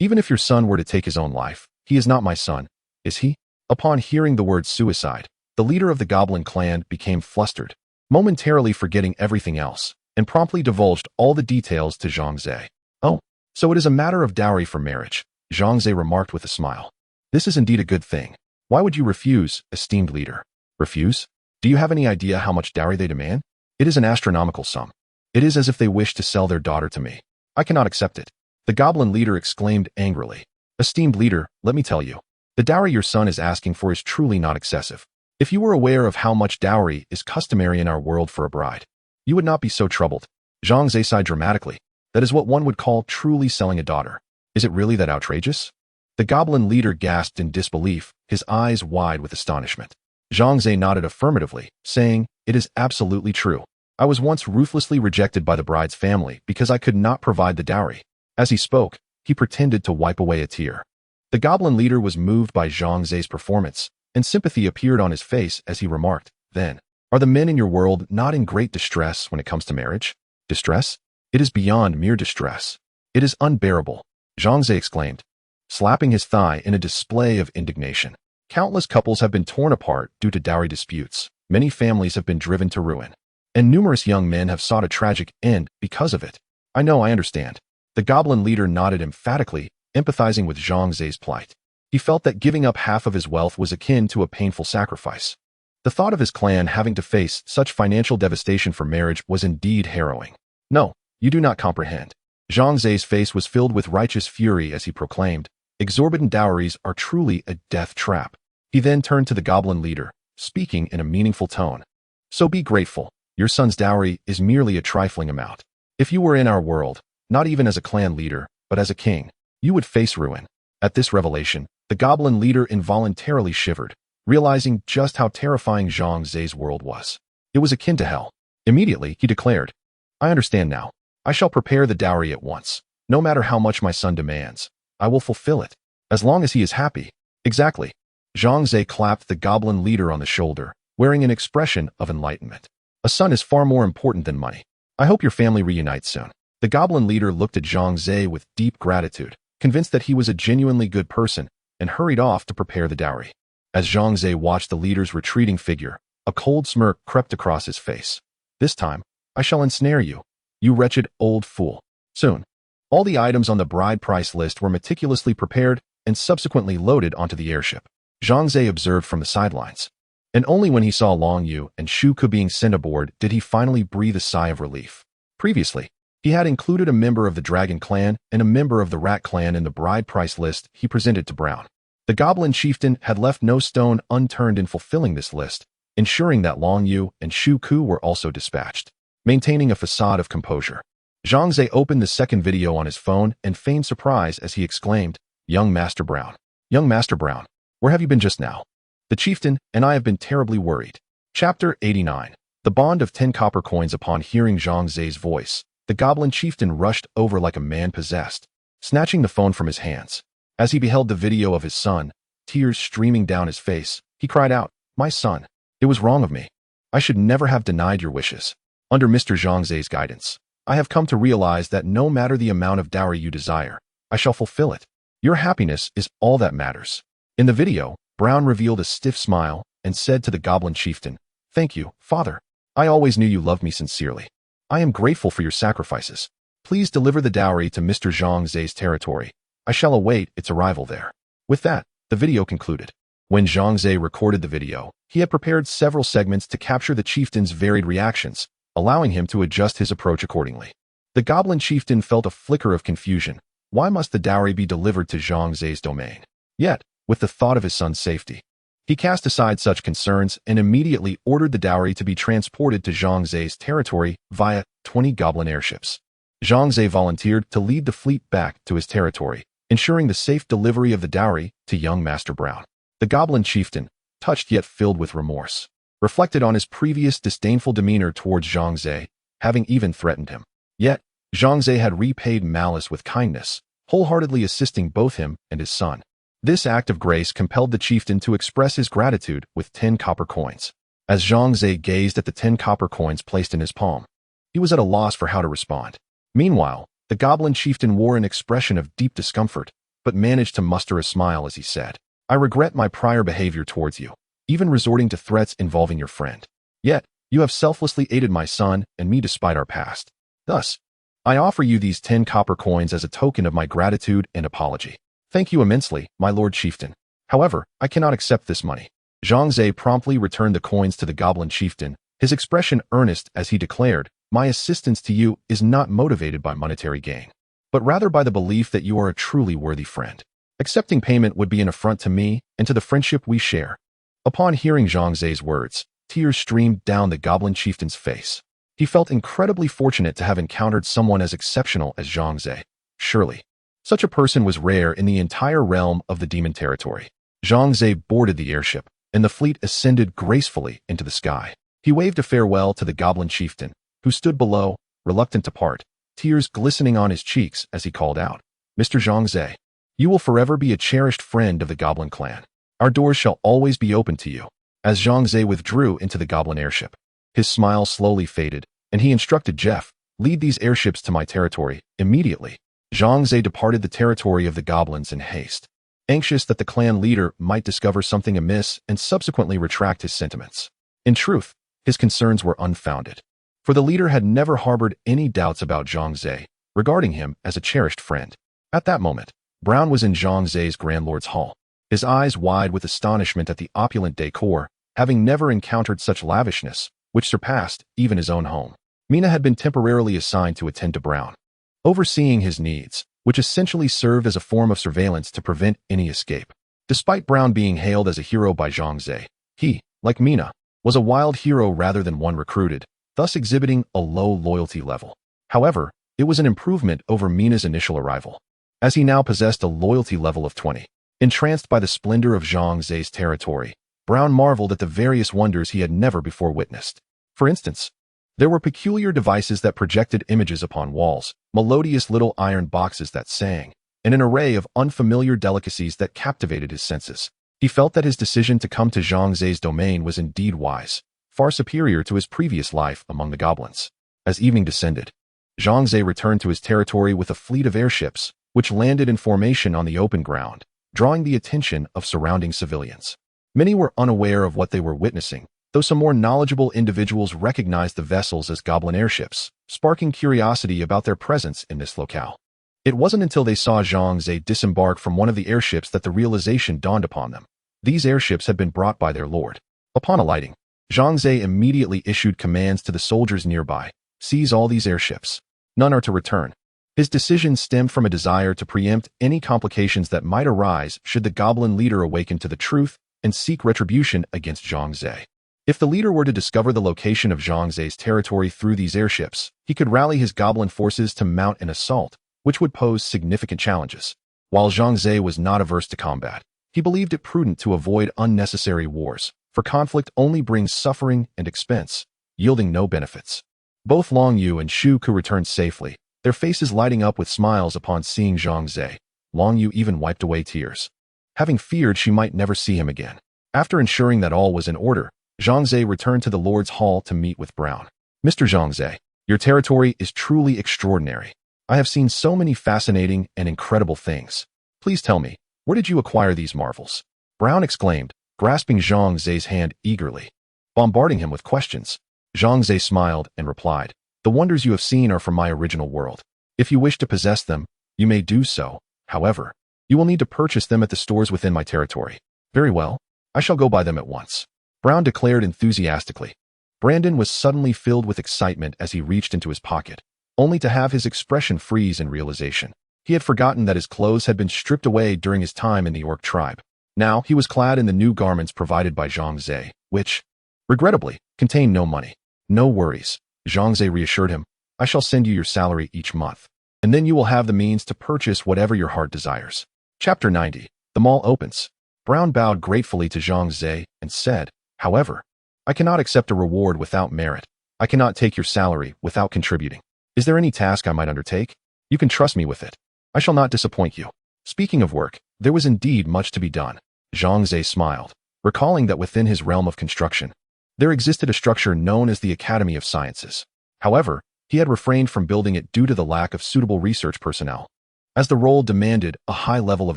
Even if your son were to take his own life, he is not my son, is he?" Upon hearing the word suicide, the leader of the goblin clan became flustered, momentarily forgetting everything else, and promptly divulged all the details to Zhang Ze. "Oh, So it is a matter of dowry for marriage, Zhang Ze remarked with a smile. This is indeed a good thing. Why would you refuse, esteemed leader? Refuse? Do you have any idea how much dowry they demand? It is an astronomical sum. It is as if they wish to sell their daughter to me. I cannot accept it. The goblin leader exclaimed angrily. Esteemed leader, let me tell you. The dowry your son is asking for is truly not excessive. If you were aware of how much dowry is customary in our world for a bride, you would not be so troubled. Zhang Ze sighed dramatically. That is what one would call truly selling a daughter. Is it really that outrageous? The goblin leader gasped in disbelief, his eyes wide with astonishment. Zhang Ze nodded affirmatively, saying, It is absolutely true. I was once ruthlessly rejected by the bride's family because I could not provide the dowry. As he spoke, he pretended to wipe away a tear. The goblin leader was moved by Zhang Ze's performance, and sympathy appeared on his face as he remarked, Then, are the men in your world not in great distress when it comes to marriage? Distress? It is beyond mere distress. It is unbearable, Zhang Ze exclaimed, slapping his thigh in a display of indignation. Countless couples have been torn apart due to dowry disputes. Many families have been driven to ruin. And numerous young men have sought a tragic end because of it. I know, I understand. The goblin leader nodded emphatically, empathizing with Zhang Ze's plight. He felt that giving up half of his wealth was akin to a painful sacrifice. The thought of his clan having to face such financial devastation for marriage was indeed harrowing. No, you do not comprehend. Zhang Ze's face was filled with righteous fury as he proclaimed, Exorbitant dowries are truly a death trap. He then turned to the goblin leader, speaking in a meaningful tone. So be grateful. Your son's dowry is merely a trifling amount. If you were in our world, not even as a clan leader, but as a king, you would face ruin. At this revelation, the goblin leader involuntarily shivered, realizing just how terrifying Zhang Ze's world was. It was akin to hell. Immediately, he declared, I understand now. I shall prepare the dowry at once. No matter how much my son demands, I will fulfill it, as long as he is happy. Exactly. Zhang Ze clapped the goblin leader on the shoulder, wearing an expression of enlightenment. A son is far more important than money. I hope your family reunites soon. The goblin leader looked at Zhang Ze with deep gratitude, convinced that he was a genuinely good person, and hurried off to prepare the dowry. As Zhang Ze watched the leader's retreating figure, a cold smirk crept across his face. This time, I shall ensnare you, you wretched old fool. Soon, all the items on the bride price list were meticulously prepared and subsequently loaded onto the airship. Zhang Ze observed from the sidelines. And only when he saw Long Yu and Shu Ke being sent aboard did he finally breathe a sigh of relief. Previously, he had included a member of the Dragon Clan and a member of the Rat Clan in the bride price list he presented to Brown. The Goblin Chieftain had left no stone unturned in fulfilling this list, ensuring that Long Yu and Shu Ke were also dispatched, maintaining a facade of composure. Zhang Ze opened the second video on his phone and feigned surprise as he exclaimed, Young Master Brown. Young Master Brown, where have you been just now? The chieftain and I have been terribly worried. Chapter 89. The bond of 10 copper coins. Upon hearing Zhang Ze's voice, the goblin chieftain rushed over like a man possessed, snatching the phone from his hands. As he beheld the video of his son, tears streaming down his face, he cried out, My son, it was wrong of me. I should never have denied your wishes. Under Mr. Zhang Ze's guidance, I have come to realize that no matter the amount of dowry you desire, I shall fulfill it. Your happiness is all that matters. In the video, Brown revealed a stiff smile and said to the goblin chieftain, Thank you, father. I always knew you loved me sincerely. I am grateful for your sacrifices. Please deliver the dowry to Mr. Zhang Ze's territory. I shall await its arrival there. With that, the video concluded. When Zhang Ze recorded the video, he had prepared several segments to capture the chieftain's varied reactions, allowing him to adjust his approach accordingly. The goblin chieftain felt a flicker of confusion. Why must the dowry be delivered to Zhang Ze's domain? Yet, with the thought of his son's safety, he cast aside such concerns and immediately ordered the dowry to be transported to Zhang Ze's territory via 20 goblin airships. Zhang Ze volunteered to lead the fleet back to his territory, ensuring the safe delivery of the dowry to young Master Brown. The goblin chieftain, touched yet filled with remorse, reflected on his previous disdainful demeanor towards Zhang Ze, having even threatened him. Yet, Zhang Ze had repaid malice with kindness, wholeheartedly assisting both him and his son. This act of grace compelled the chieftain to express his gratitude with 10 copper coins. As Zhang Ze gazed at the 10 copper coins placed in his palm, he was at a loss for how to respond. Meanwhile, the goblin chieftain wore an expression of deep discomfort, but managed to muster a smile as he said, I regret my prior behavior towards you, even resorting to threats involving your friend. Yet, you have selflessly aided my son and me despite our past. Thus, I offer you these 10 copper coins as a token of my gratitude and apology. Thank you immensely, my lord chieftain. However, I cannot accept this money. Zhang Ze promptly returned the coins to the goblin chieftain, his expression earnest as he declared, my assistance to you is not motivated by monetary gain, but rather by the belief that you are a truly worthy friend. Accepting payment would be an affront to me and to the friendship we share. Upon hearing Zhang Ze's words, tears streamed down the goblin chieftain's face. He felt incredibly fortunate to have encountered someone as exceptional as Zhang Ze. Surely, such a person was rare in the entire realm of the demon territory. Zhang Ze boarded the airship, and the fleet ascended gracefully into the sky. He waved a farewell to the goblin chieftain, who stood below, reluctant to part, tears glistening on his cheeks as he called out, Mr. Zhang Ze, you will forever be a cherished friend of the goblin clan. Our doors shall always be open to you. As Zhang Ze withdrew into the goblin airship, his smile slowly faded, and he instructed Jeff, lead these airships to my territory, immediately. Zhang Ze departed the territory of the goblins in haste, anxious that the clan leader might discover something amiss and subsequently retract his sentiments. In truth, his concerns were unfounded, for the leader had never harbored any doubts about Zhang Ze, regarding him as a cherished friend. At that moment, Brown was in Zhang Ze's Grand Lord's hall, his eyes wide with astonishment at the opulent decor, having never encountered such lavishness, which surpassed even his own home. Mina had been temporarily assigned to attend to Brown, overseeing his needs, which essentially served as a form of surveillance to prevent any escape. Despite Brown being hailed as a hero by Zhang Ze, he, like Mina, was a wild hero rather than one recruited, thus exhibiting a low loyalty level. However, it was an improvement over Mina's initial arrival, as he now possessed a loyalty level of 20. Entranced by the splendor of Zhang Ze's territory, Brown marveled at the various wonders he had never before witnessed. For instance, there were peculiar devices that projected images upon walls, melodious little iron boxes that sang, and an array of unfamiliar delicacies that captivated his senses. He felt that his decision to come to Zhang Ze's domain was indeed wise, far superior to his previous life among the goblins. As evening descended, Zhang Ze returned to his territory with a fleet of airships, which landed in formation on the open ground, drawing the attention of surrounding civilians. Many were unaware of what they were witnessing, though some more knowledgeable individuals recognized the vessels as goblin airships, sparking curiosity about their presence in this locale. It wasn't until they saw Zhang Ze disembark from one of the airships that the realization dawned upon them. These airships had been brought by their lord. Upon alighting, Zhang Ze immediately issued commands to the soldiers nearby, seize all these airships. None are to return. His decision stemmed from a desire to preempt any complications that might arise should the goblin leader awaken to the truth and seek retribution against Zhang Ze. If the leader were to discover the location of Zhang Ze's territory through these airships, he could rally his goblin forces to mount an assault, which would pose significant challenges. While Zhang Ze was not averse to combat, he believed it prudent to avoid unnecessary wars, for conflict only brings suffering and expense, yielding no benefits. Both Long Yu and Shu Ku returned safely, their faces lighting up with smiles upon seeing Zhang Ze. Long Yu even wiped away tears, having feared she might never see him again. After ensuring that all was in order, Zhang Ze returned to the Lord's Hall to meet with Brown. Mr. Zhang Ze, your territory is truly extraordinary. I have seen so many fascinating and incredible things. Please tell me, where did you acquire these marvels? Brown exclaimed, grasping Zhang Ze's hand eagerly. Bombarding him with questions, Zhang Ze smiled and replied, the wonders you have seen are from my original world. If you wish to possess them, you may do so. However, you will need to purchase them at the stores within my territory. Very well, I shall go buy them at once. Brown declared enthusiastically. Brandon was suddenly filled with excitement as he reached into his pocket, only to have his expression freeze in realization. He had forgotten that his clothes had been stripped away during his time in the orc tribe. Now he was clad in the new garments provided by Zhang Ze, which, regrettably, contained no money. No worries, Zhang Ze reassured him. I shall send you your salary each month, and then you will have the means to purchase whatever your heart desires. Chapter 90. The mall opens. Brown bowed gratefully to Zhang Ze and said, however, I cannot accept a reward without merit. I cannot take your salary without contributing. Is there any task I might undertake? You can trust me with it. I shall not disappoint you. Speaking of work, there was indeed much to be done. Zhang Ze smiled, recalling that within his realm of construction, there existed a structure known as the Academy of Sciences. However, he had refrained from building it due to the lack of suitable research personnel, as the role demanded a high level of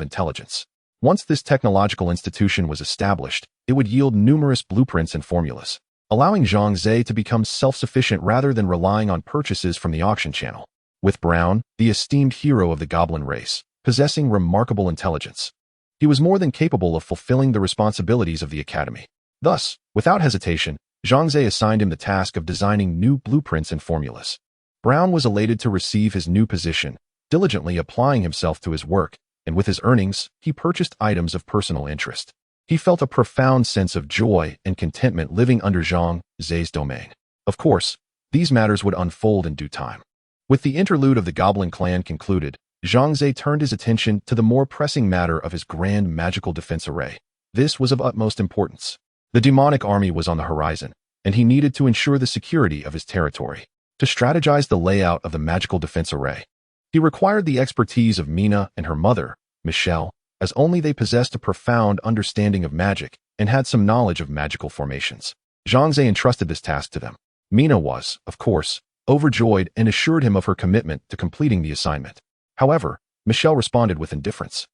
intelligence. Once this technological institution was established, it would yield numerous blueprints and formulas, allowing Zhang Ze to become self-sufficient rather than relying on purchases from the auction channel. with Brown, the esteemed hero of the goblin race, possessing remarkable intelligence. He was more than capable of fulfilling the responsibilities of the academy. Thus, without hesitation, Zhang Ze assigned him the task of designing new blueprints and formulas. Brown was elated to receive his new position, diligently applying himself to his work, and with his earnings, he purchased items of personal interest. He felt a profound sense of joy and contentment living under Zhang Ze's domain. Of course, these matters would unfold in due time. With the interlude of the Goblin clan concluded, Zhang Ze turned his attention to the more pressing matter of his grand magical defense array. This was of utmost importance. The demonic army was on the horizon, and he needed to ensure the security of his territory. To strategize the layout of the magical defense array, he required the expertise of Mina and her mother, Michelle, as only they possessed a profound understanding of magic and had some knowledge of magical formations. Zhang Ze entrusted this task to them. Mina was, of course, overjoyed and assured him of her commitment to completing the assignment. However, Michelle responded with indifference.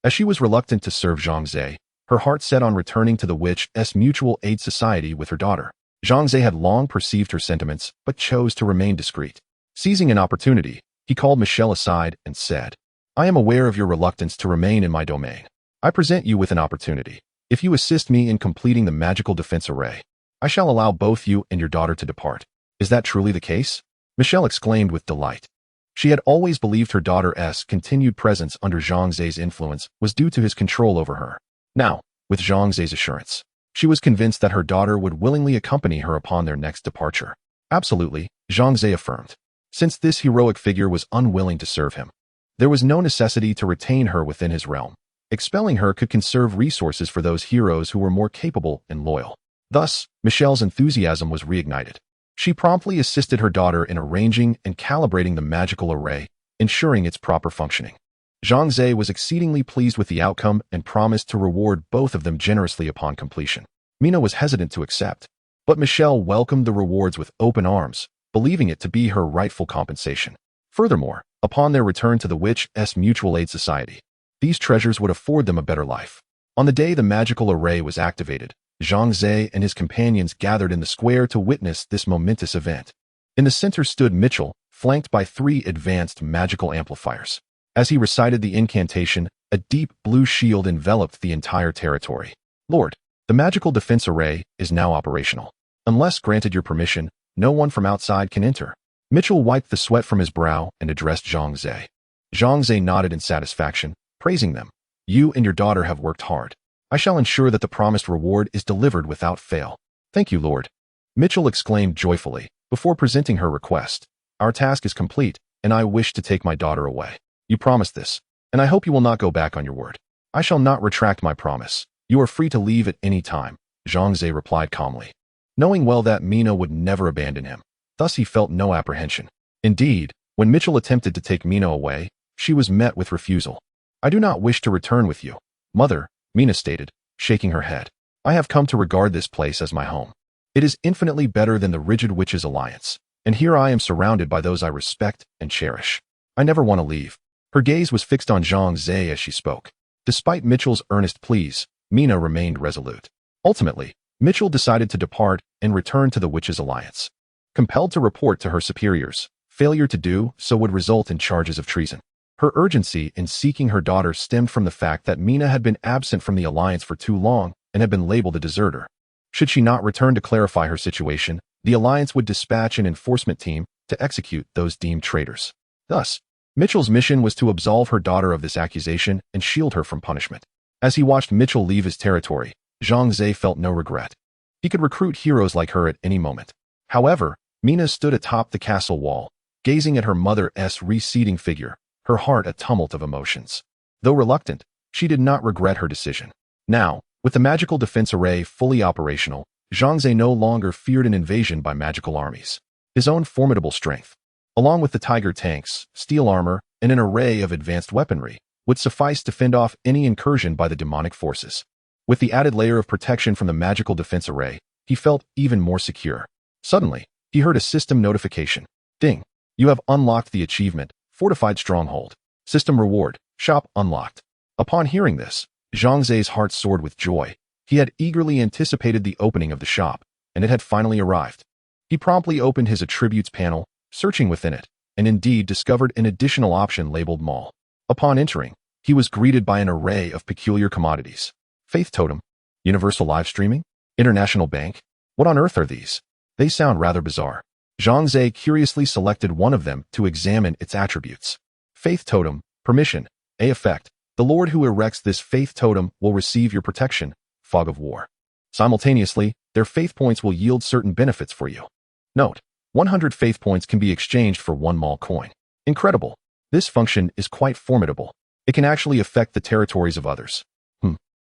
As she was reluctant to serve Zhang Ze, her heart set on returning to the Witch's Mutual Aid Society with her daughter. Zhang Ze had long perceived her sentiments, but chose to remain discreet. Seizing an opportunity, he called Michelle aside and said, "I am aware of your reluctance to remain in my domain. I present you with an opportunity. If you assist me in completing the magical defense array, I shall allow both you and your daughter to depart." "Is that truly the case?" Michelle exclaimed with delight. She had always believed her daughter's continued presence under Zhang Ze's influence was due to his control over her. Now, with Zhang Ze's assurance, she was convinced that her daughter would willingly accompany her upon their next departure. "Absolutely," Zhang Ze affirmed. Since this heroic figure was unwilling to serve him, there was no necessity to retain her within his realm. Expelling her could conserve resources for those heroes who were more capable and loyal. Thus, Michelle's enthusiasm was reignited. She promptly assisted her daughter in arranging and calibrating the magical array, ensuring its proper functioning. Zhang Ze was exceedingly pleased with the outcome and promised to reward both of them generously upon completion. Mina was hesitant to accept, but Michelle welcomed the rewards with open arms, believing it to be her rightful compensation. Furthermore, upon their return to the Witch's Mutual Aid Society, these treasures would afford them a better life. On the day the magical array was activated, Zhang Ze and his companions gathered in the square to witness this momentous event. In the center stood Mitchell, flanked by 3 advanced magical amplifiers. As he recited the incantation, a deep blue shield enveloped the entire territory. "Lord, the magical defense array is now operational. Unless granted your permission, no one from outside can enter." Mitchell wiped the sweat from his brow and addressed Zhang Ze. Zhang Ze nodded in satisfaction, praising them. "You and your daughter have worked hard. I shall ensure that the promised reward is delivered without fail." "Thank you, Lord," Mitchell exclaimed joyfully, before presenting her request. "Our task is complete, and I wish to take my daughter away. You promised this, and I hope you will not go back on your word." "I shall not retract my promise. You are free to leave at any time," Zhang Ze replied calmly, knowing well that Mina would never abandon him. Thus he felt no apprehension. Indeed, when Mitchell attempted to take Mina away, she was met with refusal. "I do not wish to return with you, Mother," Mina stated, shaking her head. "I have come to regard this place as my home. It is infinitely better than the rigid Witches' Alliance, and here I am surrounded by those I respect and cherish. I never want to leave." Her gaze was fixed on Zhang Ze as she spoke. Despite Mitchell's earnest pleas, Mina remained resolute. Ultimately, Mitchell decided to depart and return to the Witches' Alliance. Compelled to report to her superiors, failure to do so would result in charges of treason. Her urgency in seeking her daughter stemmed from the fact that Mina had been absent from the alliance for too long and had been labeled a deserter. Should she not return to clarify her situation, the alliance would dispatch an enforcement team to execute those deemed traitors. Thus, Mitchell's mission was to absolve her daughter of this accusation and shield her from punishment. As he watched Mitchell leave his territory, Zhang Ze felt no regret. He could recruit heroes like her at any moment. However, Mina stood atop the castle wall, gazing at her mother's receding figure, her heart a tumult of emotions. Though reluctant, she did not regret her decision. Now, with the magical defense array fully operational, Zhang Ze no longer feared an invasion by magical armies. His own formidable strength, along with the tiger tanks, steel armor, and an array of advanced weaponry, would suffice to fend off any incursion by the demonic forces. With the added layer of protection from the magical defense array, he felt even more secure. Suddenly, he heard a system notification. "Ting, you have unlocked the achievement, Fortified Stronghold. System reward, shop unlocked." Upon hearing this, Zhang Ze's heart soared with joy. He had eagerly anticipated the opening of the shop, and it had finally arrived. He promptly opened his attributes panel, searching within it, and indeed discovered an additional option labeled Mall. Upon entering, he was greeted by an array of peculiar commodities. Faith Totem, Universal Live Streaming, International Bank. What on earth are these? They sound rather bizarre. Zhang Ze curiously selected one of them to examine its attributes. Faith Totem, Permission, A effect. The Lord who erects this Faith Totem will receive your protection, Fog of War. Simultaneously, their faith points will yield certain benefits for you. Note, 100 faith points can be exchanged for 1 mall coin. Incredible. This function is quite formidable. It can actually affect the territories of others.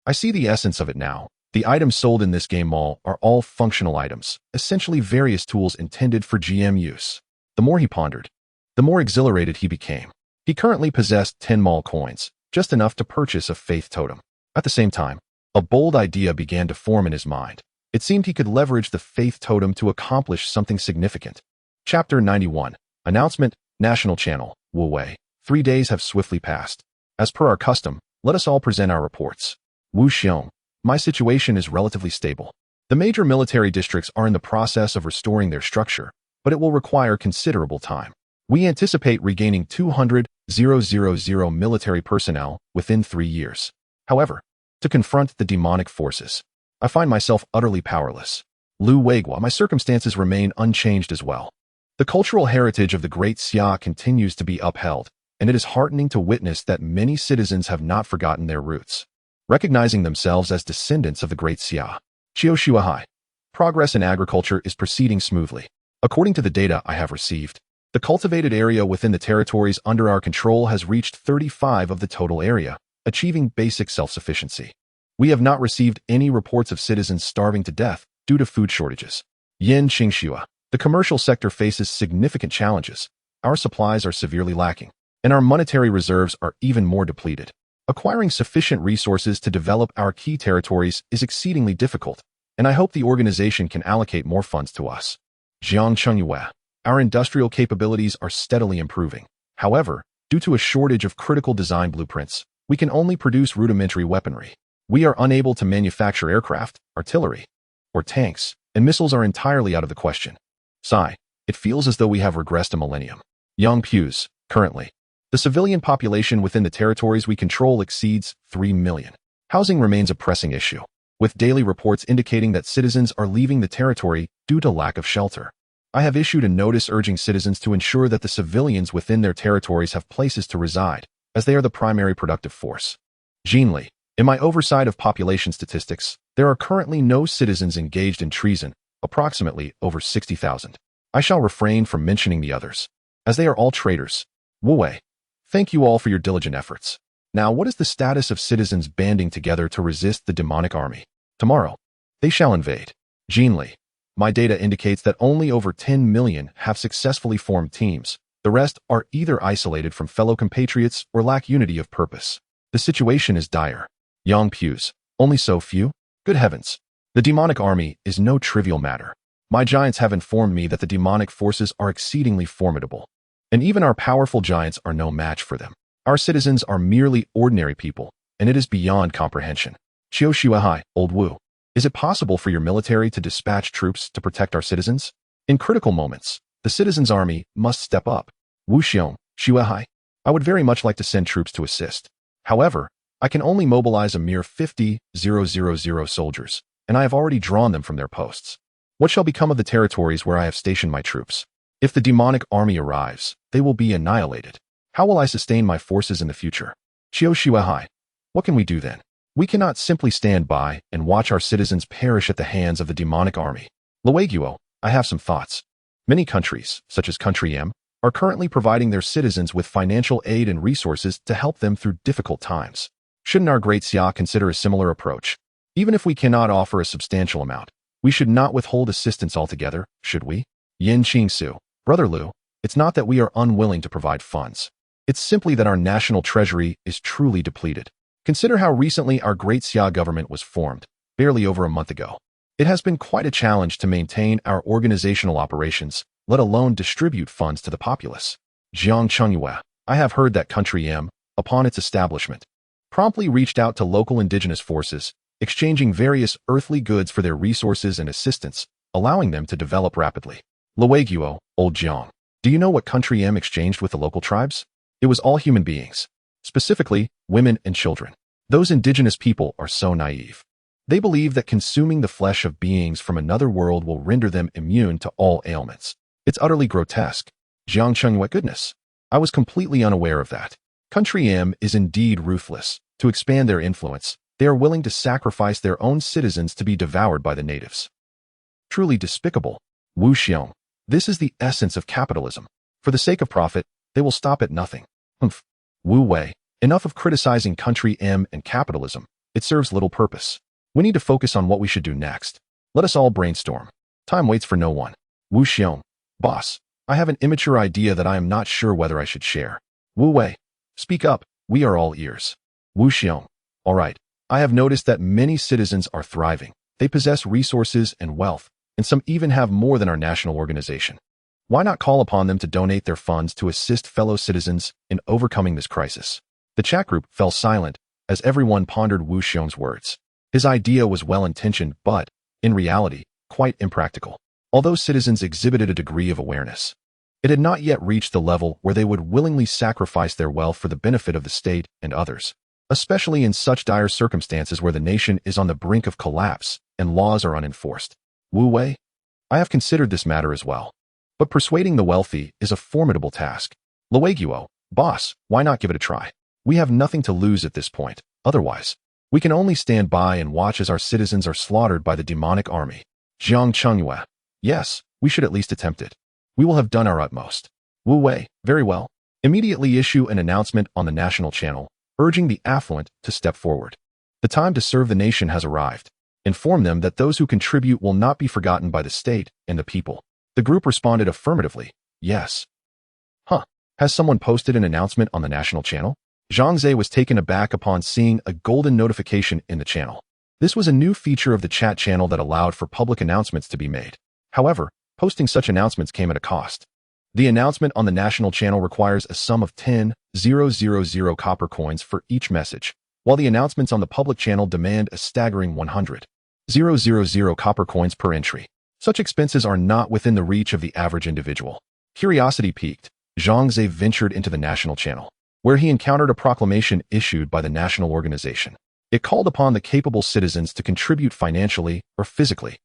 I see the essence of it now. The items sold in this game mall are all functional items, essentially various tools intended for GM use. The more he pondered, the more exhilarated he became. He currently possessed 10 mall coins, just enough to purchase a faith totem. At the same time, a bold idea began to form in his mind. It seemed he could leverage the faith totem to accomplish something significant. Chapter 91. Announcement, National Channel, Wu Wei. 3 days have swiftly passed. As per our custom, let us all present our reports. Wu Xiong. My situation is relatively stable. The major military districts are in the process of restoring their structure, but it will require considerable time. We anticipate regaining 200,000 military personnel within 3 years. However, to confront the demonic forces, I find myself utterly powerless. Lu Weigua, my circumstances remain unchanged as well. The cultural heritage of the Great Xia continues to be upheld, and it is heartening to witness that many citizens have not forgotten their roots, recognizing themselves as descendants of the Great Xia. Xiao. Progress in agriculture is proceeding smoothly. According to the data I have received, the cultivated area within the territories under our control has reached 35 of the total area, achieving basic self-sufficiency. We have not received any reports of citizens starving to death due to food shortages. Yin Qingxua. The commercial sector faces significant challenges. Our supplies are severely lacking, and our monetary reserves are even more depleted. Acquiring sufficient resources to develop our key territories is exceedingly difficult, and I hope the organization can allocate more funds to us. Jiang Chengyue. Our industrial capabilities are steadily improving. However, due to a shortage of critical design blueprints, we can only produce rudimentary weaponry. We are unable to manufacture aircraft, artillery, or tanks, and missiles are entirely out of the question. Sigh, it feels as though we have regressed a millennium. Young Pews. Currently, the civilian population within the territories we control exceeds 3 million. Housing remains a pressing issue, with daily reports indicating that citizens are leaving the territory due to lack of shelter. I have issued a notice urging citizens to ensure that the civilians within their territories have places to reside, as they are the primary productive force. Jinli. In my oversight of population statistics, there are currently no citizens engaged in treason, approximately over 60,000. I shall refrain from mentioning the others, as they are all traitors. Wu Wei. Thank you all for your diligent efforts. Now, what is the status of citizens banding together to resist the demonic army? Tomorrow, they shall invade. Jinli. My data indicates that only over 10 million have successfully formed teams. The rest are either isolated from fellow compatriots or lack unity of purpose. The situation is dire. Yang Pews. Only so few? Good heavens. The demonic army is no trivial matter. My giants have informed me that the demonic forces are exceedingly formidable, and even our powerful giants are no match for them. Our citizens are merely ordinary people, and it is beyond comprehension. Qiu Shuahai, Old Wu. Is it possible for your military to dispatch troops to protect our citizens? In critical moments, the citizens' army must step up. Wu Xiong, Shuahai. I would very much like to send troops to assist. However, I can only mobilize a mere 50,000 soldiers, and I have already drawn them from their posts. What shall become of the territories where I have stationed my troops? If the demonic army arrives, they will be annihilated. How will I sustain my forces in the future? Qiu Shuahai. What can we do then? We cannot simply stand by and watch our citizens perish at the hands of the demonic army. Lueguo, I have some thoughts. Many countries, such as Country M, are currently providing their citizens with financial aid and resources to help them through difficult times. Shouldn't our Great Xia consider a similar approach? Even if we cannot offer a substantial amount, we should not withhold assistance altogether, should we? Yin Qingsu. Brother Lu, it's not that we are unwilling to provide funds. It's simply that our national treasury is truly depleted. Consider how recently our Great Xia government was formed, barely over a month ago. It has been quite a challenge to maintain our organizational operations, let alone distribute funds to the populace. Jiang Chengyue. I have heard that Country M, upon its establishment, promptly reached out to local indigenous forces, exchanging various earthly goods for their resources and assistance, allowing them to develop rapidly. Lueguo, Old Jiang. Do you know what country M exchanged with the local tribes? It was all human beings, specifically women and children. Those indigenous people are so naive. They believe that consuming the flesh of beings from another world will render them immune to all ailments. It's utterly grotesque. Jiang Chengwei, goodness. I was completely unaware of that. Country M is indeed ruthless. To expand their influence, they are willing to sacrifice their own citizens to be devoured by the natives. Truly despicable. Wu Xiong. This is the essence of capitalism. For the sake of profit, they will stop at nothing. Humph. Wu Wei. Enough of criticizing country M and capitalism. It serves little purpose. We need to focus on what we should do next. Let us all brainstorm. Time waits for no one. Wu Xiong. Boss, I have an immature idea that I am not sure whether I should share. Wu Wei. Speak up. We are all ears. Wu Xiong. All right. I have noticed that many citizens are thriving. They possess resources and wealth, and some even have more than our national organization. Why not call upon them to donate their funds to assist fellow citizens in overcoming this crisis? The chat group fell silent as everyone pondered Wu Xiong's words. His idea was well-intentioned, but, in reality, quite impractical. Although citizens exhibited a degree of awareness, it had not yet reached the level where they would willingly sacrifice their wealth for the benefit of the state and others, especially in such dire circumstances where the nation is on the brink of collapse and laws are unenforced. Wu Wei, I have considered this matter as well. But persuading the wealthy is a formidable task. Lueguo, boss, why not give it a try? We have nothing to lose at this point. Otherwise, we can only stand by and watch as our citizens are slaughtered by the demonic army. Jiang Chengyue. Yes, we should at least attempt it. We will have done our utmost. Wu Wei, very well. Immediately issue an announcement on the national channel, urging the affluent to step forward. The time to serve the nation has arrived. Inform them that those who contribute will not be forgotten by the state and the people. The group responded affirmatively. Yes. Huh. Has someone posted an announcement on the national channel? Zhang Ze was taken aback upon seeing a golden notification in the channel. This was a new feature of the chat channel that allowed for public announcements to be made. However, posting such announcements came at a cost. The announcement on the national channel requires a sum of 10,000 copper coins for each message, while the announcements on the public channel demand a staggering 100,000 copper coins per entry. Such expenses are not within the reach of the average individual. Curiosity piqued, Zhang Ze ventured into the national channel, where he encountered a proclamation issued by the national organization. It called upon the capable citizens to contribute financially or physically,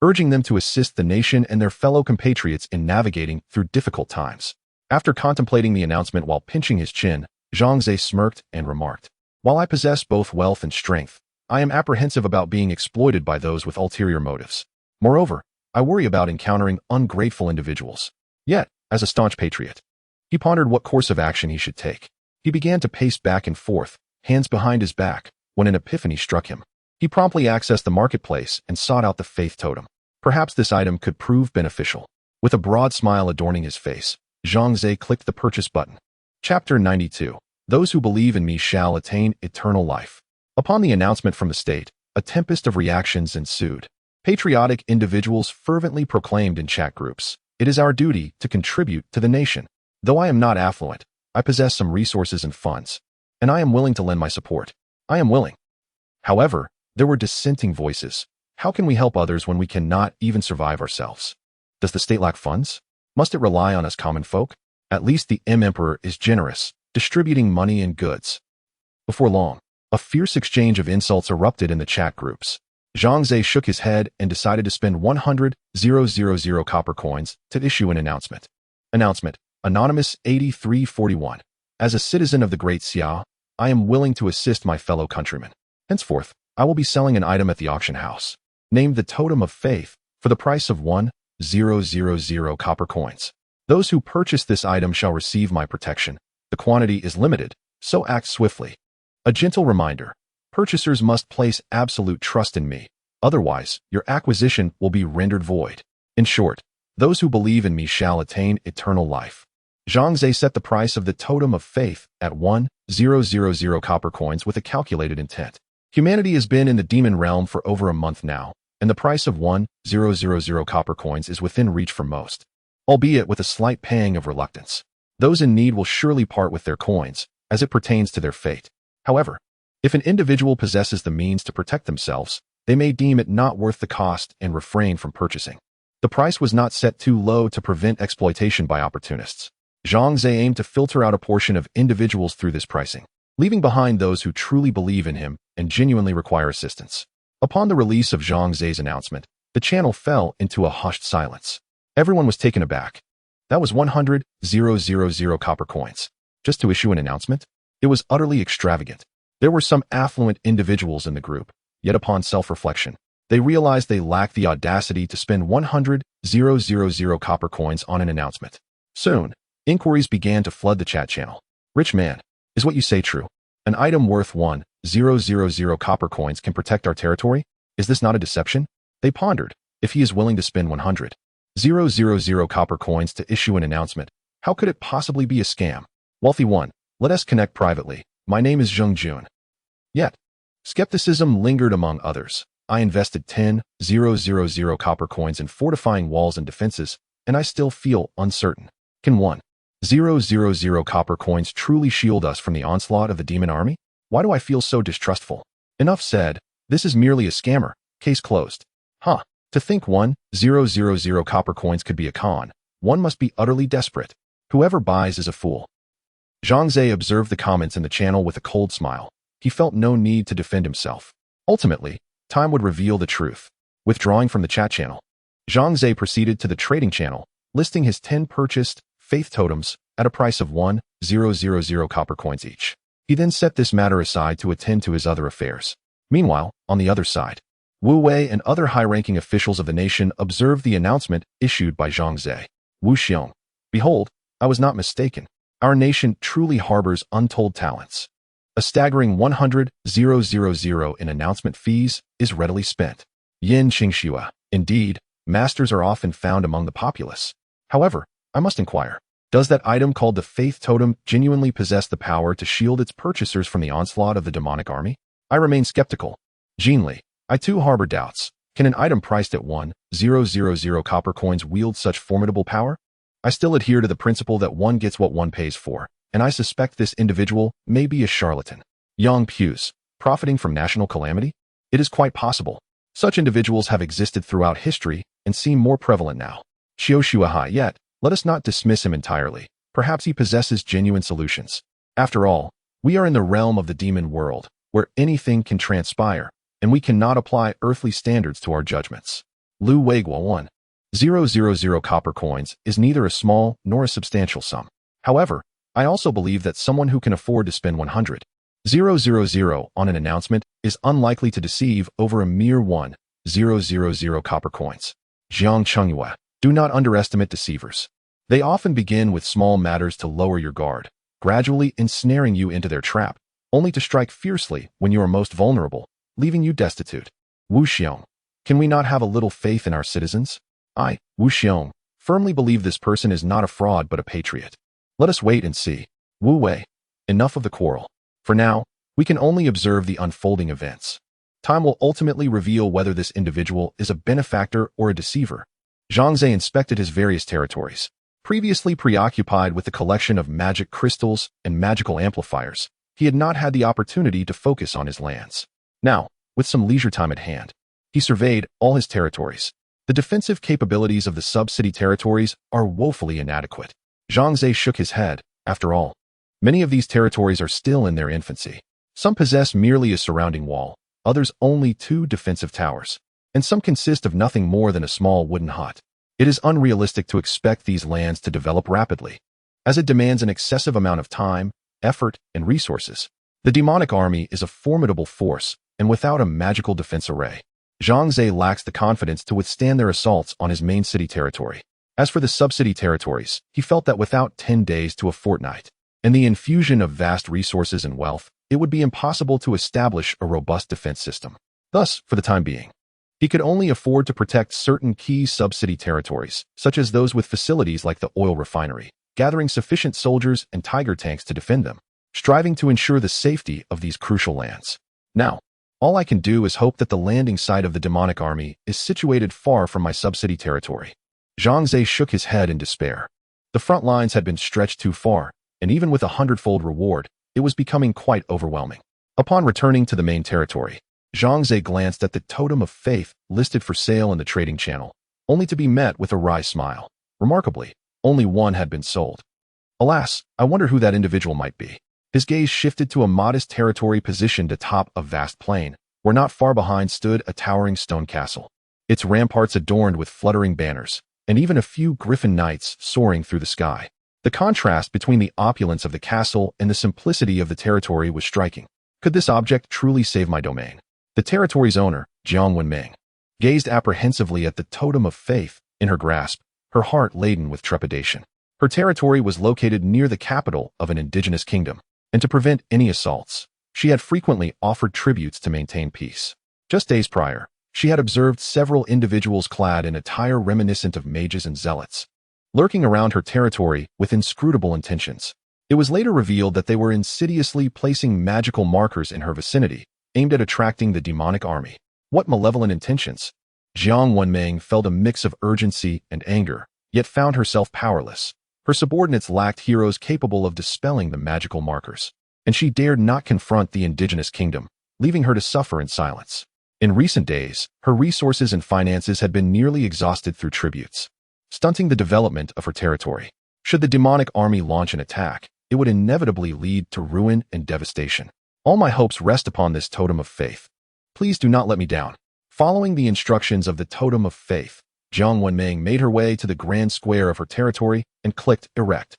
urging them to assist the nation and their fellow compatriots in navigating through difficult times. After contemplating the announcement while pinching his chin, Zhang Ze smirked and remarked, "While I possess both wealth and strength, I am apprehensive about being exploited by those with ulterior motives. Moreover, I worry about encountering ungrateful individuals." Yet, as a staunch patriot, he pondered what course of action he should take. He began to pace back and forth, hands behind his back, when an epiphany struck him. He promptly accessed the marketplace and sought out the faith totem. Perhaps this item could prove beneficial. With a broad smile adorning his face, Zhang Ze clicked the purchase button. Chapter 92. Those who believe in me shall attain eternal life. Upon the announcement from the state, a tempest of reactions ensued. Patriotic individuals fervently proclaimed in chat groups, "It is our duty to contribute to the nation. Though I am not affluent, I possess some resources and funds, and I am willing to lend my support. I am willing." However, there were dissenting voices. How can we help others when we cannot even survive ourselves? Does the state lack funds? Must it rely on us common folk? At least the Emperor is generous, distributing money and goods. Before long, a fierce exchange of insults erupted in the chat groups. Zhang Ze shook his head and decided to spend 100,000 copper coins to issue an announcement. Announcement. Anonymous 8341. As a citizen of the Great Xia, I am willing to assist my fellow countrymen. Henceforth, I will be selling an item at the auction house, named the Totem of Faith, for the price of 1,000 copper coins. Those who purchase this item shall receive my protection. The quantity is limited, so act swiftly. A gentle reminder. Purchasers must place absolute trust in me. Otherwise, your acquisition will be rendered void. In short, those who believe in me shall attain eternal life. Zhang Ze set the price of the Totem of Faith at 1,000 copper coins with a calculated intent. Humanity has been in the demon realm for over a month now, and the price of 1,000 copper coins is within reach for most, albeit with a slight pang of reluctance. Those in need will surely part with their coins, as it pertains to their fate. However, if an individual possesses the means to protect themselves, they may deem it not worth the cost and refrain from purchasing. The price was not set too low to prevent exploitation by opportunists. Zhang Ze aimed to filter out a portion of individuals through this pricing, leaving behind those who truly believe in him and genuinely require assistance. Upon the release of Zhang Ze's announcement, the channel fell into a hushed silence. Everyone was taken aback. That was 100,000 copper coins. Just to issue an announcement? It was utterly extravagant. There were some affluent individuals in the group, yet upon self-reflection, they realized they lacked the audacity to spend 100,000 copper coins on an announcement. Soon, inquiries began to flood the chat channel. Rich man, is what you say true? An item worth 1,000 copper coins can protect our territory? Is this not a deception? They pondered. If he is willing to spend 100,000 copper coins to issue an announcement, how could it possibly be a scam? Wealthy one, let us connect privately. My name is Zheng Jun. Yet, skepticism lingered among others. I invested 10,000 copper coins in fortifying walls and defenses, and I still feel uncertain. Can 1,000 copper coins truly shield us from the onslaught of the demon army? Why do I feel so distrustful? Enough said. This is merely a scammer. Case closed. Huh. To think 1,000 copper coins could be a con. One must be utterly desperate. Whoever buys is a fool. Zhang Ze observed the comments in the channel with a cold smile. He felt no need to defend himself. Ultimately, time would reveal the truth. Withdrawing from the chat channel, Zhang Ze proceeded to the trading channel, listing his 10 purchased faith totems at a price of 1,000 copper coins each. He then set this matter aside to attend to his other affairs. Meanwhile, on the other side, Wu Wei and other high-ranking officials of the nation observed the announcement issued by Zhang Ze. Wu Xiong, behold, I was not mistaken. Our nation truly harbors untold talents. A staggering 100,000 in announcement fees is readily spent. Yin Qingxua. Indeed, masters are often found among the populace. However, I must inquire, does that item called the Faith Totem genuinely possess the power to shield its purchasers from the onslaught of the demonic army? I remain skeptical. Jinli, I too harbor doubts. Can an item priced at 1,000 copper coins wield such formidable power? I still adhere to the principle that one gets what one pays for, and I suspect this individual may be a charlatan. Yang Pu's, profiting from national calamity? It is quite possible. Such individuals have existed throughout history and seem more prevalent now. Xiao Shuahai, yet, let us not dismiss him entirely. Perhaps he possesses genuine solutions. After all, we are in the realm of the demon world, where anything can transpire, and we cannot apply earthly standards to our judgments. Lu Weiguo 1,000 copper coins is neither a small nor a substantial sum. However, I also believe that someone who can afford to spend 100,000 on an announcement is unlikely to deceive over a mere 1,000 copper coins. Jiang Chengyue, do not underestimate deceivers. They often begin with small matters to lower your guard, gradually ensnaring you into their trap, only to strike fiercely when you are most vulnerable, leaving you destitute. Wu Xiong, can we not have a little faith in our citizens? I, Wu Xiong, firmly believe this person is not a fraud but a patriot. Let us wait and see. Wu Wei, enough of the quarrel. For now, we can only observe the unfolding events. Time will ultimately reveal whether this individual is a benefactor or a deceiver. Zhang Ze inspected his various territories. Previously preoccupied with the collection of magic crystals and magical amplifiers, he had not had the opportunity to focus on his lands. Now, with some leisure time at hand, he surveyed all his territories. The defensive capabilities of the sub-city territories are woefully inadequate. Zhang Ze shook his head. After all, many of these territories are still in their infancy. Some possess merely a surrounding wall, others only 2 defensive towers, and some consist of nothing more than a small wooden hut. It is unrealistic to expect these lands to develop rapidly, as it demands an excessive amount of time, effort, and resources. The demonic army is a formidable force, and without a magical defense array, Zhang Ze lacks the confidence to withstand their assaults on his main city territory. As for the sub-city territories, he felt that without 10 days to a fortnight, and the infusion of vast resources and wealth, it would be impossible to establish a robust defense system. Thus, for the time being, he could only afford to protect certain key sub-city territories, such as those with facilities like the oil refinery, gathering sufficient soldiers and tiger tanks to defend them, striving to ensure the safety of these crucial lands. Now, all I can do is hope that the landing site of the demonic army is situated far from my sub-city territory. Zhang Ze shook his head in despair. The front lines had been stretched too far, and even with a hundredfold reward, it was becoming quite overwhelming. Upon returning to the main territory, Zhang Ze glanced at the totem of faith listed for sale in the trading channel. only to be met with a wry smile. Remarkably, only one had been sold. Alas, I wonder who that individual might be. His gaze shifted to a modest territory positioned atop a vast plain, where not far behind stood a towering stone castle, its ramparts adorned with fluttering banners, and even a few griffin knights soaring through the sky. The contrast between the opulence of the castle and the simplicity of the territory was striking. Could this object truly save my domain? The territory's owner, Jiang Wenming, gazed apprehensively at the totem of faith in her grasp, her heart laden with trepidation. Her territory was located near the capital of an indigenous kingdom, and to prevent any assaults, she had frequently offered tributes to maintain peace. Just days prior, she had observed several individuals clad in attire reminiscent of mages and zealots, lurking around her territory with inscrutable intentions. It was later revealed that they were insidiously placing magical markers in her vicinity, aimed at attracting the demonic army. What malevolent intentions! Jiang Wenming felt a mix of urgency and anger, yet found herself powerless. Her subordinates lacked heroes capable of dispelling the magical markers, and she dared not confront the indigenous kingdom, leaving her to suffer in silence. In recent days, her resources and finances had been nearly exhausted through tributes, stunting the development of her territory. Should the demonic army launch an attack, it would inevitably lead to ruin and devastation. All my hopes rest upon this totem of faith. Please do not let me down. Following the instructions of the totem of faith, Jiang Wenming made her way to the grand square of her territory and clicked erect.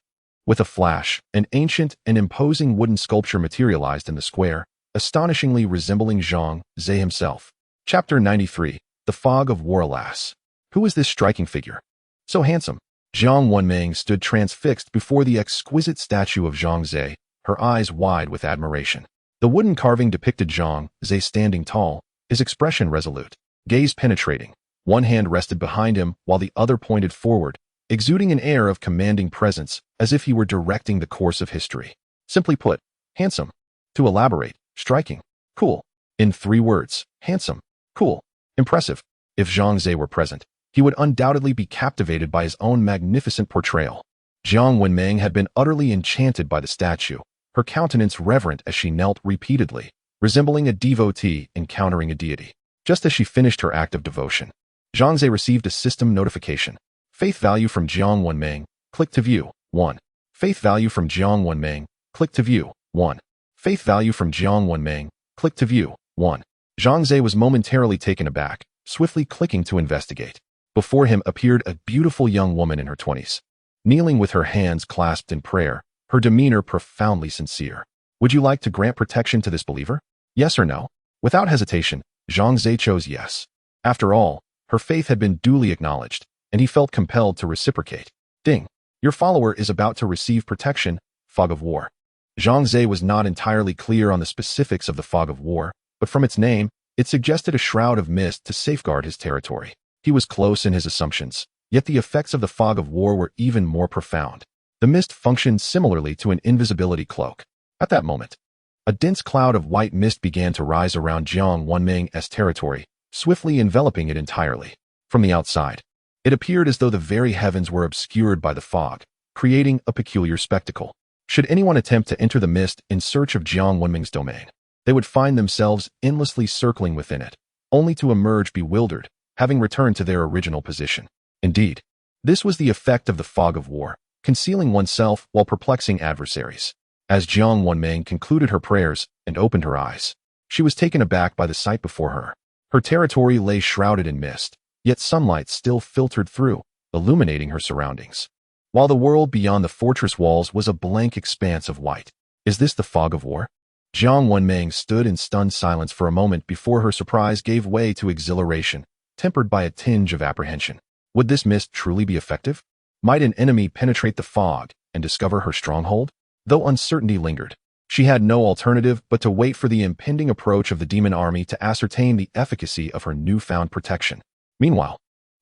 With a flash, an ancient and imposing wooden sculpture materialized in the square, astonishingly resembling Zhang Ze himself. Chapter 93, The Fog of War. Alas, who is this striking figure? So handsome. Jiang Wenming stood transfixed before the exquisite statue of Zhang Ze, her eyes wide with admiration. The wooden carving depicted Zhang Ze standing tall, his expression resolute, gaze penetrating. One hand rested behind him while the other pointed forward, exuding an air of commanding presence as if he were directing the course of history. Simply put, handsome. To elaborate, striking. Cool. In 3 words, handsome, cool, impressive. If Zhang Ze were present, he would undoubtedly be captivated by his own magnificent portrayal. Jiang Wenming had been utterly enchanted by the statue, her countenance reverent as she knelt repeatedly, resembling a devotee encountering a deity. Just as she finished her act of devotion, Zhang Ze received a system notification. Faith value from Jiang Wenming, click to view, 1. Faith value from Jiang Wenming, click to view, 1. Faith value from Jiang Wenming, click to view, 1. Zhang Ze was momentarily taken aback, swiftly clicking to investigate. Before him appeared a beautiful young woman in her 20s. Kneeling with her hands clasped in prayer, her demeanor profoundly sincere. Would you like to grant protection to this believer? Yes or no? Without hesitation, Zhang Ze chose yes. After all, her faith had been duly acknowledged, and he felt compelled to reciprocate. Ting, your follower is about to receive protection, Fog of War. Zhang Ze was not entirely clear on the specifics of the Fog of War, but from its name, it suggested a shroud of mist to safeguard his territory. He was close in his assumptions, yet the effects of the Fog of War were even more profound. The mist functioned similarly to an invisibility cloak. At that moment, a dense cloud of white mist began to rise around Jiang Wenming's territory, swiftly enveloping it entirely. From the outside, it appeared as though the very heavens were obscured by the fog, creating a peculiar spectacle. Should anyone attempt to enter the mist in search of Jiang Wenming's domain, they would find themselves endlessly circling within it, only to emerge bewildered, having returned to their original position. Indeed, this was the effect of the Fog of War, concealing oneself while perplexing adversaries. As Jiang Wenming concluded her prayers and opened her eyes, she was taken aback by the sight before her. Her territory lay shrouded in mist, yet sunlight still filtered through, illuminating her surroundings, while the world beyond the fortress walls was a blank expanse of white. Is this the Fog of War? Jiang Wenming stood in stunned silence for a moment before her surprise gave way to exhilaration, tempered by a tinge of apprehension. Would this mist truly be effective? Might an enemy penetrate the fog and discover her stronghold? Though uncertainty lingered, she had no alternative but to wait for the impending approach of the demon army to ascertain the efficacy of her newfound protection. Meanwhile,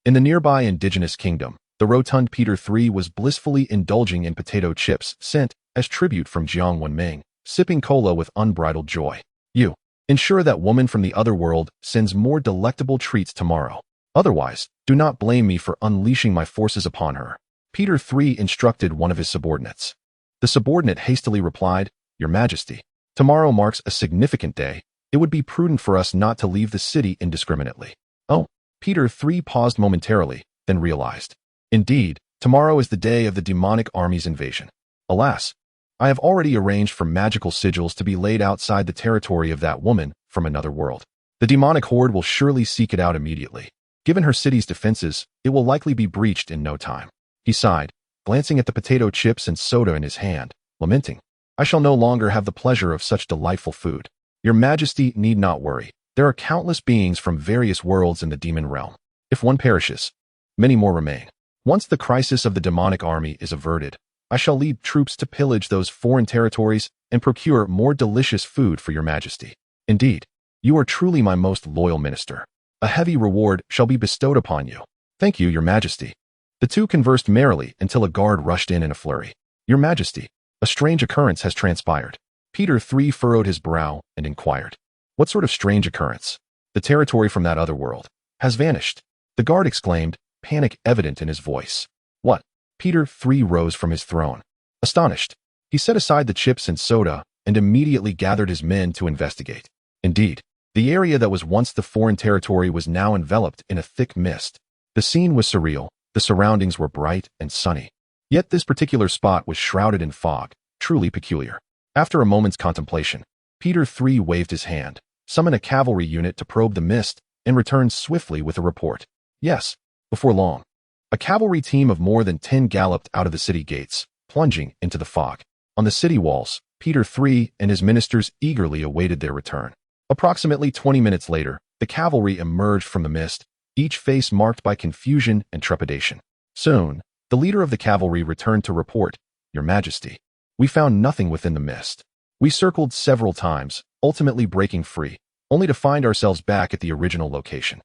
in the nearby indigenous kingdom, the rotund Peter III was blissfully indulging in potato chips sent as tribute from Jiang Wenming, sipping cola with unbridled joy. You, ensure that woman from the other world sends more delectable treats tomorrow. Otherwise, do not blame me for unleashing my forces upon her. Peter III instructed one of his subordinates. The subordinate hastily replied, Your Majesty, tomorrow marks a significant day. It would be prudent for us not to leave the city indiscriminately. Oh, Peter III paused momentarily, then realized. Indeed, tomorrow is the day of the demonic army's invasion. Alas, I have already arranged for magical sigils to be laid outside the territory of that woman from another world. The demonic horde will surely seek it out immediately. Given her city's defenses, it will likely be breached in no time. He sighed, glancing at the potato chips and soda in his hand, lamenting, I shall no longer have the pleasure of such delightful food. Your Majesty need not worry. There are countless beings from various worlds in the demon realm. If one perishes, many more remain. Once the crisis of the demonic army is averted, I shall lead troops to pillage those foreign territories and procure more delicious food for your Majesty. Indeed, you are truly my most loyal minister. A heavy reward shall be bestowed upon you. Thank you, your Majesty. The two conversed merrily until a guard rushed in a flurry. Your Majesty, a strange occurrence has transpired. Peter III furrowed his brow and inquired. What sort of strange occurrence? The territory from that other world has vanished. The guard exclaimed, panic evident in his voice. What? Peter III rose from his throne. Astonished, he set aside the chips and soda and immediately gathered his men to investigate. Indeed, the area that was once the foreign territory was now enveloped in a thick mist. The scene was surreal, the surroundings were bright and sunny. Yet this particular spot was shrouded in fog, truly peculiar. After a moment's contemplation, Peter III waved his hand, summoned a cavalry unit to probe the mist, and returned swiftly with a report. Yes, before long, a cavalry team of more than 10 galloped out of the city gates, plunging into the fog. On the city walls, Peter III and his ministers eagerly awaited their return. Approximately 20 minutes later, the cavalry emerged from the mist, each face marked by confusion and trepidation. Soon, the leader of the cavalry returned to report, Your Majesty, we found nothing within the mist. We circled several times, ultimately breaking free, only to find ourselves back at the original location.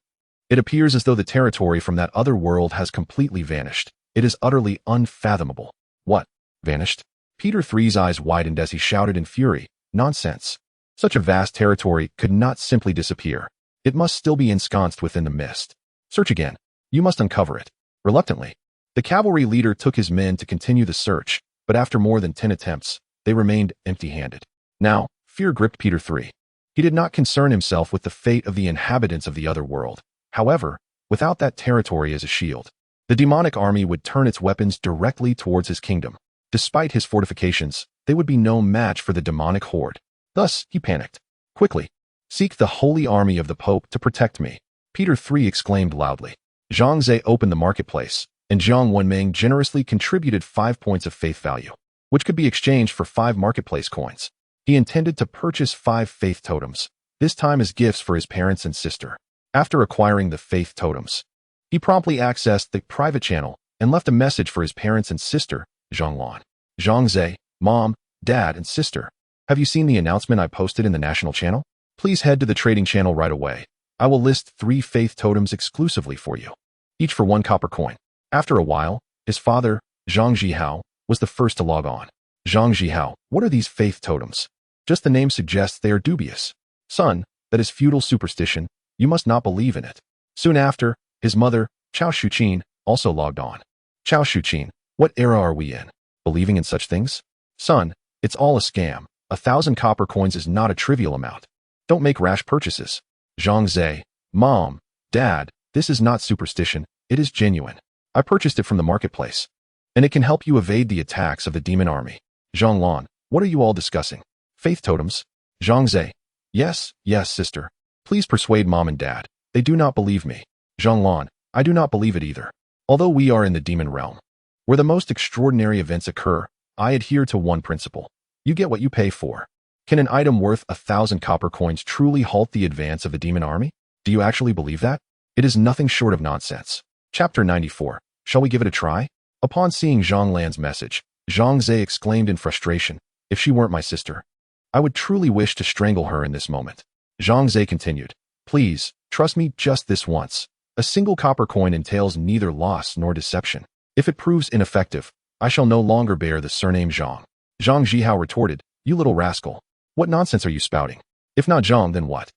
It appears as though the territory from that other world has completely vanished. It is utterly unfathomable. What? Vanished? Peter III's eyes widened as he shouted in fury, Nonsense. Such a vast territory could not simply disappear. It must still be ensconced within the mist. Search again. You must uncover it. Reluctantly, the cavalry leader took his men to continue the search, but after more than 10 attempts, they remained empty-handed. Now, fear gripped Peter III. He did not concern himself with the fate of the inhabitants of the other world. However, without that territory as a shield, the demonic army would turn its weapons directly towards his kingdom. Despite his fortifications, they would be no match for the demonic horde. Thus, he panicked. Quickly, seek the holy army of the Pope to protect me. Peter III exclaimed loudly. Zhang Ze opened the marketplace, and Jiang Wenming generously contributed 5 points of faith value, which could be exchanged for 5 marketplace coins. He intended to purchase 5 faith totems, this time as gifts for his parents and sister. After acquiring the faith totems, he promptly accessed the private channel and left a message for his parents and sister, Zhanglan. Zhang Ze, Mom, Dad, and Sister. Have you seen the announcement I posted in the national channel? Please head to the trading channel right away. I will list 3 faith totems exclusively for you, each for 1 copper coin. After a while, his father, Zhang Zhihao, was the first to log on. Zhang Zhihao, what are these faith totems? Just the name suggests they are dubious. Son, that is feudal superstition. You must not believe in it. Soon after, his mother, Chao Shuqin, also logged on. Chao Shuqin, what era are we in? Believing in such things? Son, it's all a scam. 1,000 copper coins is not a trivial amount. Don't make rash purchases. Zhang Ze, Mom, Dad, this is not superstition, it is genuine. I purchased it from the marketplace, and it can help you evade the attacks of the demon army. Zhanglan, what are you all discussing? Faith totems? Zhang Ze, yes, sister. Please persuade Mom and Dad. They do not believe me. Zhanglan, I do not believe it either. Although we are in the demon realm, where the most extraordinary events occur, I adhere to one principle. You get what you pay for. Can an item worth 1,000 copper coins truly halt the advance of the demon army? Do you actually believe that? It is nothing short of nonsense. Chapter 94. Shall we give it a try? Upon seeing Zhanglan's message, Zhang Ze exclaimed in frustration, If she weren't my sister, I would truly wish to strangle her in this moment. Zhang Ze continued, Please, trust me just this once. A single copper coin entails neither loss nor deception. If it proves ineffective, I shall no longer bear the surname Zhang. Zhang Zhihao retorted, You little rascal. What nonsense are you spouting? If not Zhang, then what?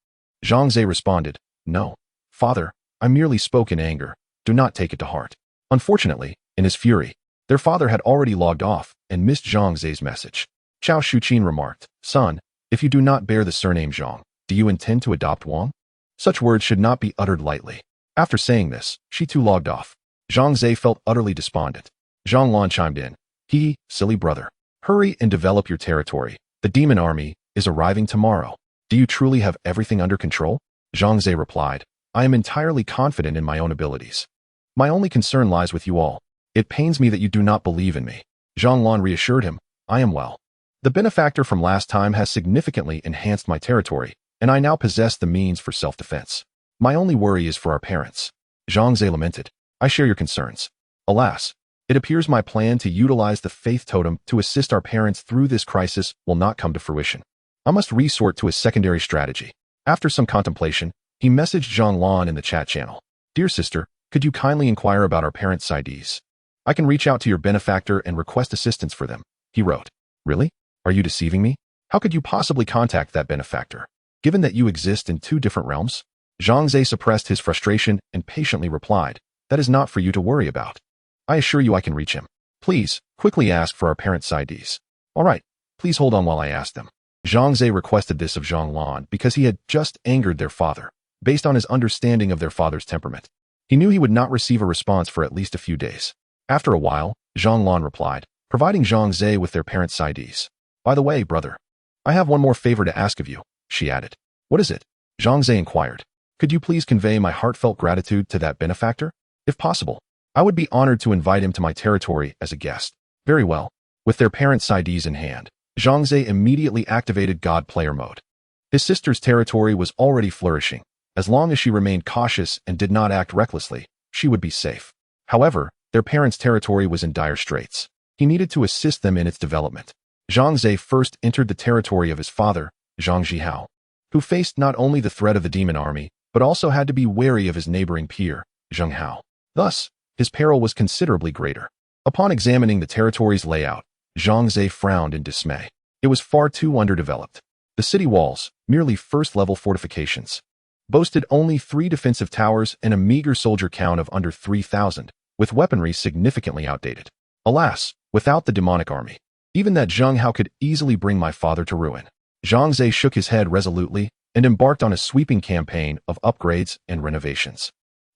Zhang Ze responded, No, father, I merely spoke in anger. Do not take it to heart. Unfortunately, in his fury, their father had already logged off and missed Zhang Ze's message. Chao Shuqin remarked, Son, if you do not bear the surname Zhang, do you intend to adopt Wang? Such words should not be uttered lightly. After saying this, she too logged off. Zhang Ze felt utterly despondent. Zhang Lan chimed in. Silly brother. Hurry and develop your territory. The demon army is arriving tomorrow. Do you truly have everything under control? Zhang Ze replied. I am entirely confident in my own abilities. My only concern lies with you all. It pains me that you do not believe in me. Zhang Lan reassured him. I am well. The benefactor from last time has significantly enhanced my territory, and I now possess the means for self-defense. My only worry is for our parents. Zhang Ze lamented. I share your concerns. Alas, it appears my plan to utilize the faith totem to assist our parents through this crisis will not come to fruition. I must resort to a secondary strategy. After some contemplation, he messaged Zhang Lan in the chat channel. Dear sister, could you kindly inquire about our parents' IDs? I can reach out to your benefactor and request assistance for them, he wrote. Really? Are you deceiving me? How could you possibly contact that benefactor, given that you exist in two different realms? Zhang Ze suppressed his frustration and patiently replied, that is not for you to worry about. I assure you I can reach him. Please, quickly ask for our parents' IDs. All right, please hold on while I ask them. Zhang Ze requested this of Zhang Lan because he had just angered their father, based on his understanding of their father's temperament. He knew he would not receive a response for at least a few days. After a while, Zhang Lan replied, providing Zhang Ze with their parents' IDs. By the way, brother, I have one more favor to ask of you, she added. What is it? Zhang Ze inquired. Could you please convey my heartfelt gratitude to that benefactor? If possible, I would be honored to invite him to my territory as a guest. Very well. With their parents' IDs in hand, Zhang Ze immediately activated God Player mode. His sister's territory was already flourishing. As long as she remained cautious and did not act recklessly, she would be safe. However, their parents' territory was in dire straits. He needed to assist them in its development. Zhang Ze first entered the territory of his father, Zhang Zhihao, who faced not only the threat of the demon army, but also had to be wary of his neighboring peer, Zheng Hao. Thus, his peril was considerably greater. Upon examining the territory's layout, Zhang Ze frowned in dismay. It was far too underdeveloped. The city walls, merely first-level fortifications, boasted only 3 defensive towers and a meager soldier count of under 3,000, with weaponry significantly outdated. Alas, without the demonic army, even that Zheng Hao could easily bring my father to ruin. Zhang Ze shook his head resolutely and embarked on a sweeping campaign of upgrades and renovations.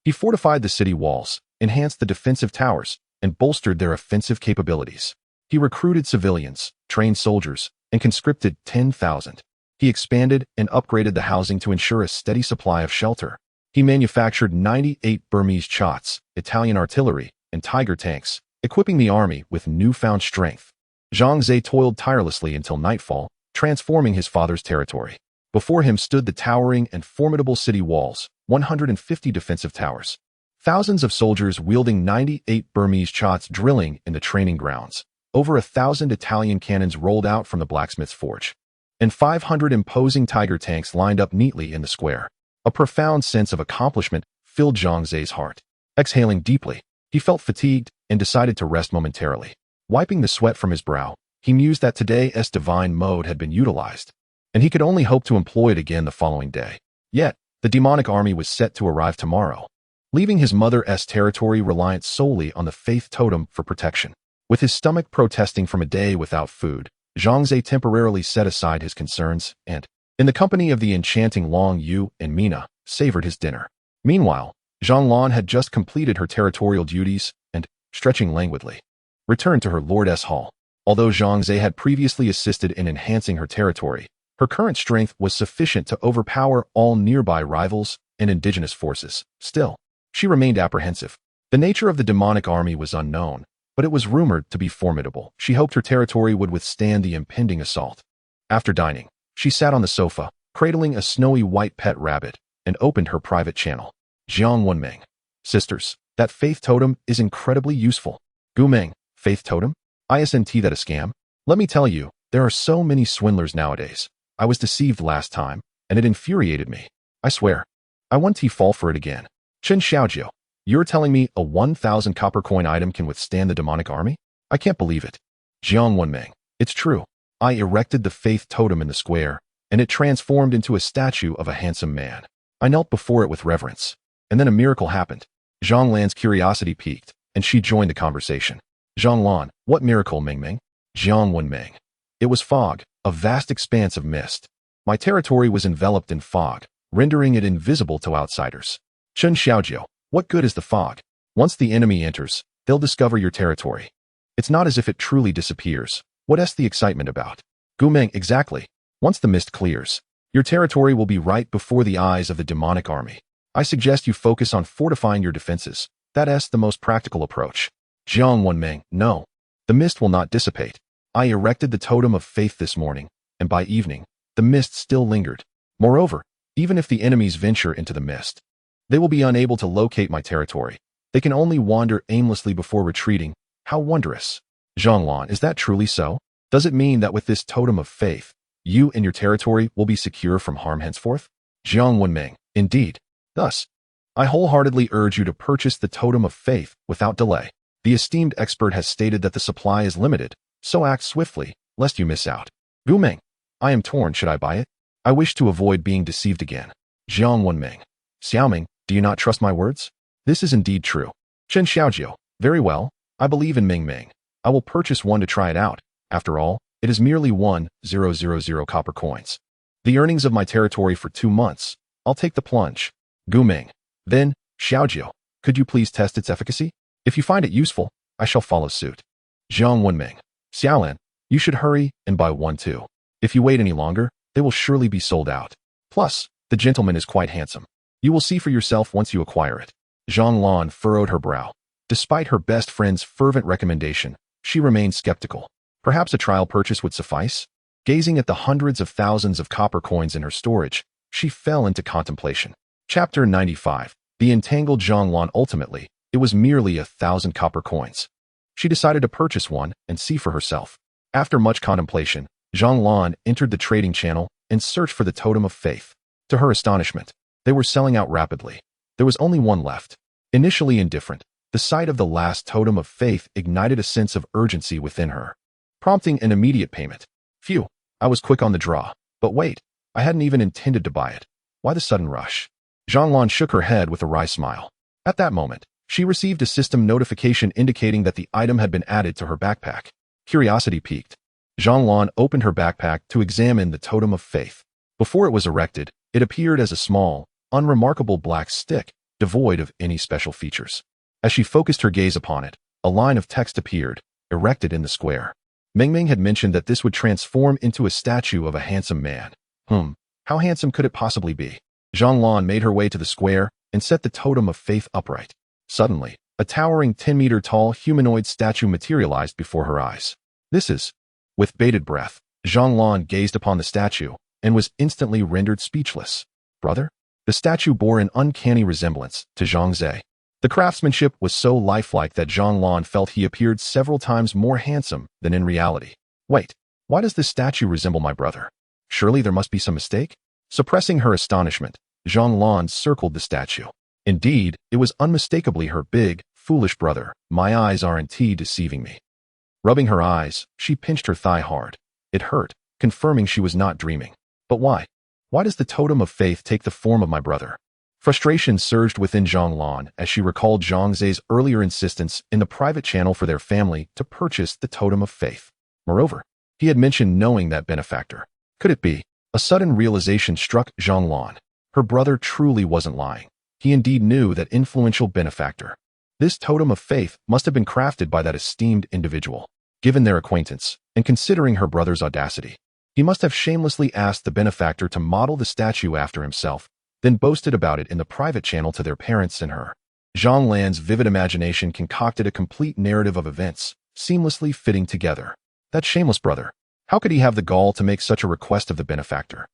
He fortified the city walls, enhanced the defensive towers, and bolstered their offensive capabilities. He recruited civilians, trained soldiers, and conscripted 10,000. He expanded and upgraded the housing to ensure a steady supply of shelter. He manufactured 98 Burmese chots, Italian artillery, and tiger tanks, equipping the army with newfound strength. Zhang Ze toiled tirelessly until nightfall, transforming his father's territory. Before him stood the towering and formidable city walls, 150 defensive towers. Thousands of soldiers wielding 98 Burmese chots drilling in the training grounds. Over 1,000 Italian cannons rolled out from the blacksmith's forge. And 500 imposing tiger tanks lined up neatly in the square. A profound sense of accomplishment filled Zhang Ze's heart. Exhaling deeply, he felt fatigued and decided to rest momentarily. Wiping the sweat from his brow, he mused that today's divine mode had been utilized, and he could only hope to employ it again the following day. Yet, the demonic army was set to arrive tomorrow, leaving his mother's territory reliant solely on the faith totem for protection. With his stomach protesting from a day without food, Zhang Ze temporarily set aside his concerns and, in the company of the enchanting Long Yu and Mina, savored his dinner. Meanwhile, Zhang Lan had just completed her territorial duties and, stretching languidly, returned to her lord's hall. Although Zhang Ze had previously assisted in enhancing her territory, her current strength was sufficient to overpower all nearby rivals and indigenous forces. Still, she remained apprehensive. The nature of the demonic army was unknown, but it was rumored to be formidable. She hoped her territory would withstand the impending assault. After dining, she sat on the sofa, cradling a snowy white pet rabbit, and opened her private channel. Jiang Wenmeng. Sisters, that faith totem is incredibly useful. Gumeng, faith totem? Isn't that a scam? Let me tell you, there are so many swindlers nowadays. I was deceived last time, and it infuriated me. I swear. I won't fall for it again. Chen Xiaojiu, you're telling me a 1,000 copper coin item can withstand the demonic army? I can't believe it. Jiang Wenmeng, it's true. I erected the faith totem in the square, and it transformed into a statue of a handsome man. I knelt before it with reverence, and then a miracle happened. Zhang Lan's curiosity piqued, and she joined the conversation. Zhang Lan, what miracle, Mengmeng? Jiang Wenmeng. It was fog, a vast expanse of mist. My territory was enveloped in fog, rendering it invisible to outsiders. Chen Xiaojiu, what good is the fog? Once the enemy enters, they'll discover your territory. It's not as if it truly disappears. What's the excitement about? Gumeng, exactly. Once the mist clears, your territory will be right before the eyes of the demonic army. I suggest you focus on fortifying your defenses. That's the most practical approach. Jiang Wenmeng, no. The mist will not dissipate. I erected the totem of faith this morning, and by evening, the mist still lingered. Moreover, even if the enemies venture into the mist, they will be unable to locate my territory. They can only wander aimlessly before retreating. How wondrous. Zhonglan, is that truly so? Does it mean that with this totem of faith, you and your territory will be secure from harm henceforth? Jiang Wenmeng, indeed. Thus, I wholeheartedly urge you to purchase the totem of faith without delay. The esteemed expert has stated that the supply is limited, so act swiftly, lest you miss out. Gumeng, I am torn, should I buy it? I wish to avoid being deceived again. Jiang Wenmeng, Xiaoming, do you not trust my words? This is indeed true. Chen Xiaojiu, very well, I believe in Ming Ming. I will purchase one to try it out. After all, it is merely 1,000 copper coins. The earnings of my territory for 2 months. I'll take the plunge. Gumeng. Then, Xiaojiu, could you please test its efficacy? If you find it useful, I shall follow suit. Jiang Wenmeng. Xiaolan, you should hurry and buy one too. If you wait any longer, they will surely be sold out. Plus, the gentleman is quite handsome. You will see for yourself once you acquire it. Zhang Lan furrowed her brow. Despite her best friend's fervent recommendation, she remained skeptical. Perhaps a trial purchase would suffice? Gazing at the hundreds of thousands of copper coins in her storage, she fell into contemplation. Chapter 95. The entangled Zhang Lan. Ultimately, it was merely 1,000 copper coins. She decided to purchase one and see for herself. After much contemplation, Zhang Lan entered the trading channel and searched for the totem of faith. To her astonishment, they were selling out rapidly. There was only one left. Initially indifferent, the sight of the last totem of faith ignited a sense of urgency within her, prompting an immediate payment. Phew, I was quick on the draw. But wait, I hadn't even intended to buy it. Why the sudden rush? Zhang Lan shook her head with a wry smile. At that moment, she received a system notification indicating that the item had been added to her backpack. Curiosity piqued. Zhang Lan opened her backpack to examine the totem of faith. Before it was erected, it appeared as a small, unremarkable black stick, devoid of any special features. As she focused her gaze upon it, a line of text appeared, erected in the square. Mingming had mentioned that this would transform into a statue of a handsome man. How handsome could it possibly be? Zhang Lan made her way to the square and set the totem of faith upright. Suddenly, a towering 10-meter-tall humanoid statue materialized before her eyes. This is... With bated breath, Zhang Lan gazed upon the statue and was instantly rendered speechless. Brother? The statue bore an uncanny resemblance to Zhang Ze. The craftsmanship was so lifelike that Zhang Lan felt he appeared several times more handsome than in reality. Wait, why does this statue resemble my brother? Surely there must be some mistake? Suppressing her astonishment, Zhang Lan circled the statue. Indeed, it was unmistakably her big, foolish brother. My eyes aren't deceiving me. Rubbing her eyes, she pinched her thigh hard. It hurt, confirming she was not dreaming. But why? Why does the totem of faith take the form of my brother? Frustration surged within Zhang Lan as she recalled Zhang Ze's earlier insistence in the private channel for their family to purchase the totem of faith. Moreover, he had mentioned knowing that benefactor. Could it be? A sudden realization struck Zhang Lan. Her brother truly wasn't lying. He indeed knew that influential benefactor. This totem of faith must have been crafted by that esteemed individual. Given their acquaintance, and considering her brother's audacity, he must have shamelessly asked the benefactor to model the statue after himself, then boasted about it in the private channel to their parents and her. Zhang Lan's vivid imagination concocted a complete narrative of events, seamlessly fitting together. That shameless brother. How could he have the gall to make such a request of the benefactor?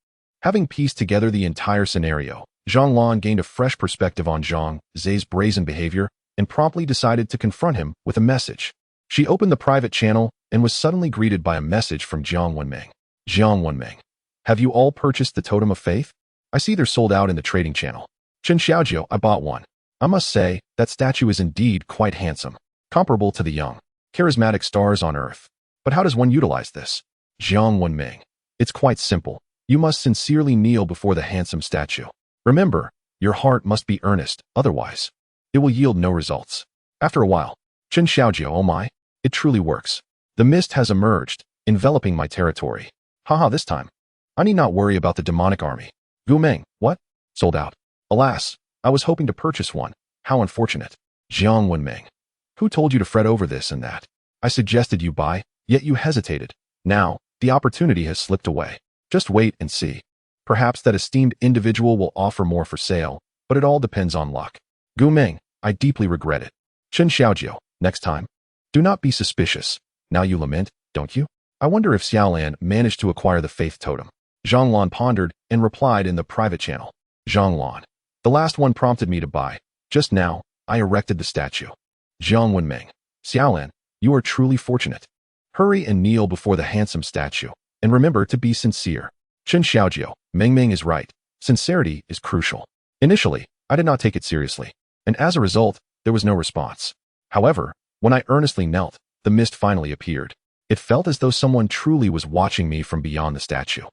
Having pieced together the entire scenario, Zhang Lan gained a fresh perspective on Zhang Ze's brazen behavior and promptly decided to confront him with a message. She opened the private channel and was suddenly greeted by a message from Jiang Wenmeng. Jiang Wenmeng, have you all purchased the totem of faith? I see they're sold out in the trading channel. Chen Xiaojiu, I bought one. I must say, that statue is indeed quite handsome, comparable to the young, charismatic stars on Earth. But how does one utilize this? Jiang Wenmeng, it's quite simple. You must sincerely kneel before the handsome statue. Remember, your heart must be earnest, otherwise, it will yield no results. After a while, Chen Xiaojiu, oh my, it truly works. The mist has emerged, enveloping my territory. Haha, this time, I need not worry about the demonic army. Gumeng, what? Sold out. Alas, I was hoping to purchase one. How unfortunate. Jiang Wenming. Who told you to fret over this and that? I suggested you buy, yet you hesitated. Now, the opportunity has slipped away. Just wait and see. Perhaps that esteemed individual will offer more for sale, but it all depends on luck. Gu Ming, I deeply regret it. Chen Xiaojiu, next time. Do not be suspicious. Now you lament, don't you? I wonder if Xiaolan managed to acquire the faith totem. Zhang Lan pondered and replied in the private channel. Zhang Lan. The last one prompted me to buy. Just now, I erected the statue. Jiang Wenming. Xiaolan, you are truly fortunate. Hurry and kneel before the handsome statue, and remember to be sincere. Chen Xiaojiu, Ming is right. Sincerity is crucial. Initially, I did not take it seriously, and as a result, there was no response. However, when I earnestly knelt, the mist finally appeared. It felt as though someone truly was watching me from beyond the statue.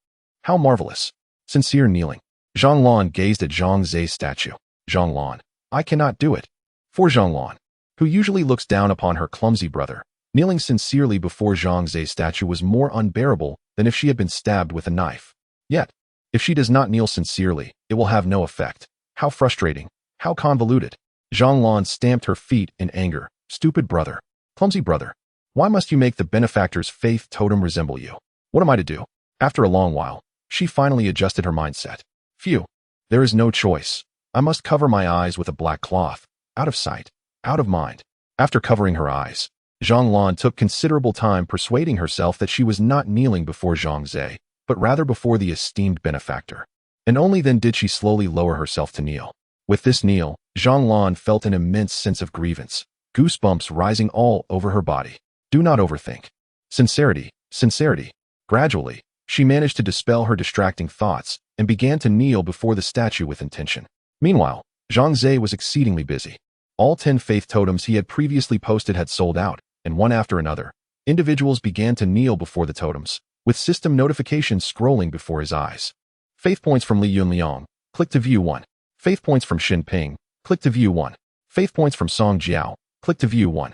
How marvelous. Sincere kneeling. Zhang Lan gazed at Zhang Ze's statue. Zhang Lan. I cannot do it. For Zhang Lan, who usually looks down upon her clumsy brother, kneeling sincerely before Zhang Ze's statue was more unbearable than if she had been stabbed with a knife. Yet, if she does not kneel sincerely, it will have no effect. How frustrating. How convoluted. Zhang Lan stamped her feet in anger. Stupid brother. Clumsy brother. Why must you make the benefactor's faith totem resemble you? What am I to do? After a long while, she finally adjusted her mindset. Phew. There is no choice. I must cover my eyes with a black cloth. Out of sight. Out of mind. After covering her eyes, Zhang Lan took considerable time persuading herself that she was not kneeling before Zhang Ze, but rather before the esteemed benefactor. And only then did she slowly lower herself to kneel. With this kneel, Zhang Lan felt an immense sense of grievance, goosebumps rising all over her body. Do not overthink. Sincerity, sincerity. Gradually, she managed to dispel her distracting thoughts and began to kneel before the statue with intention. Meanwhile, Zhang Ze was exceedingly busy. All 10 faith totems he had previously posted had sold out, and one after another, individuals began to kneel before the totems, with system notifications scrolling before his eyes. Faith points from Li Yunliang, click to view 1. Faith points from Xin Ping, click to view 1. Faith points from Song Jiao, click to view 1.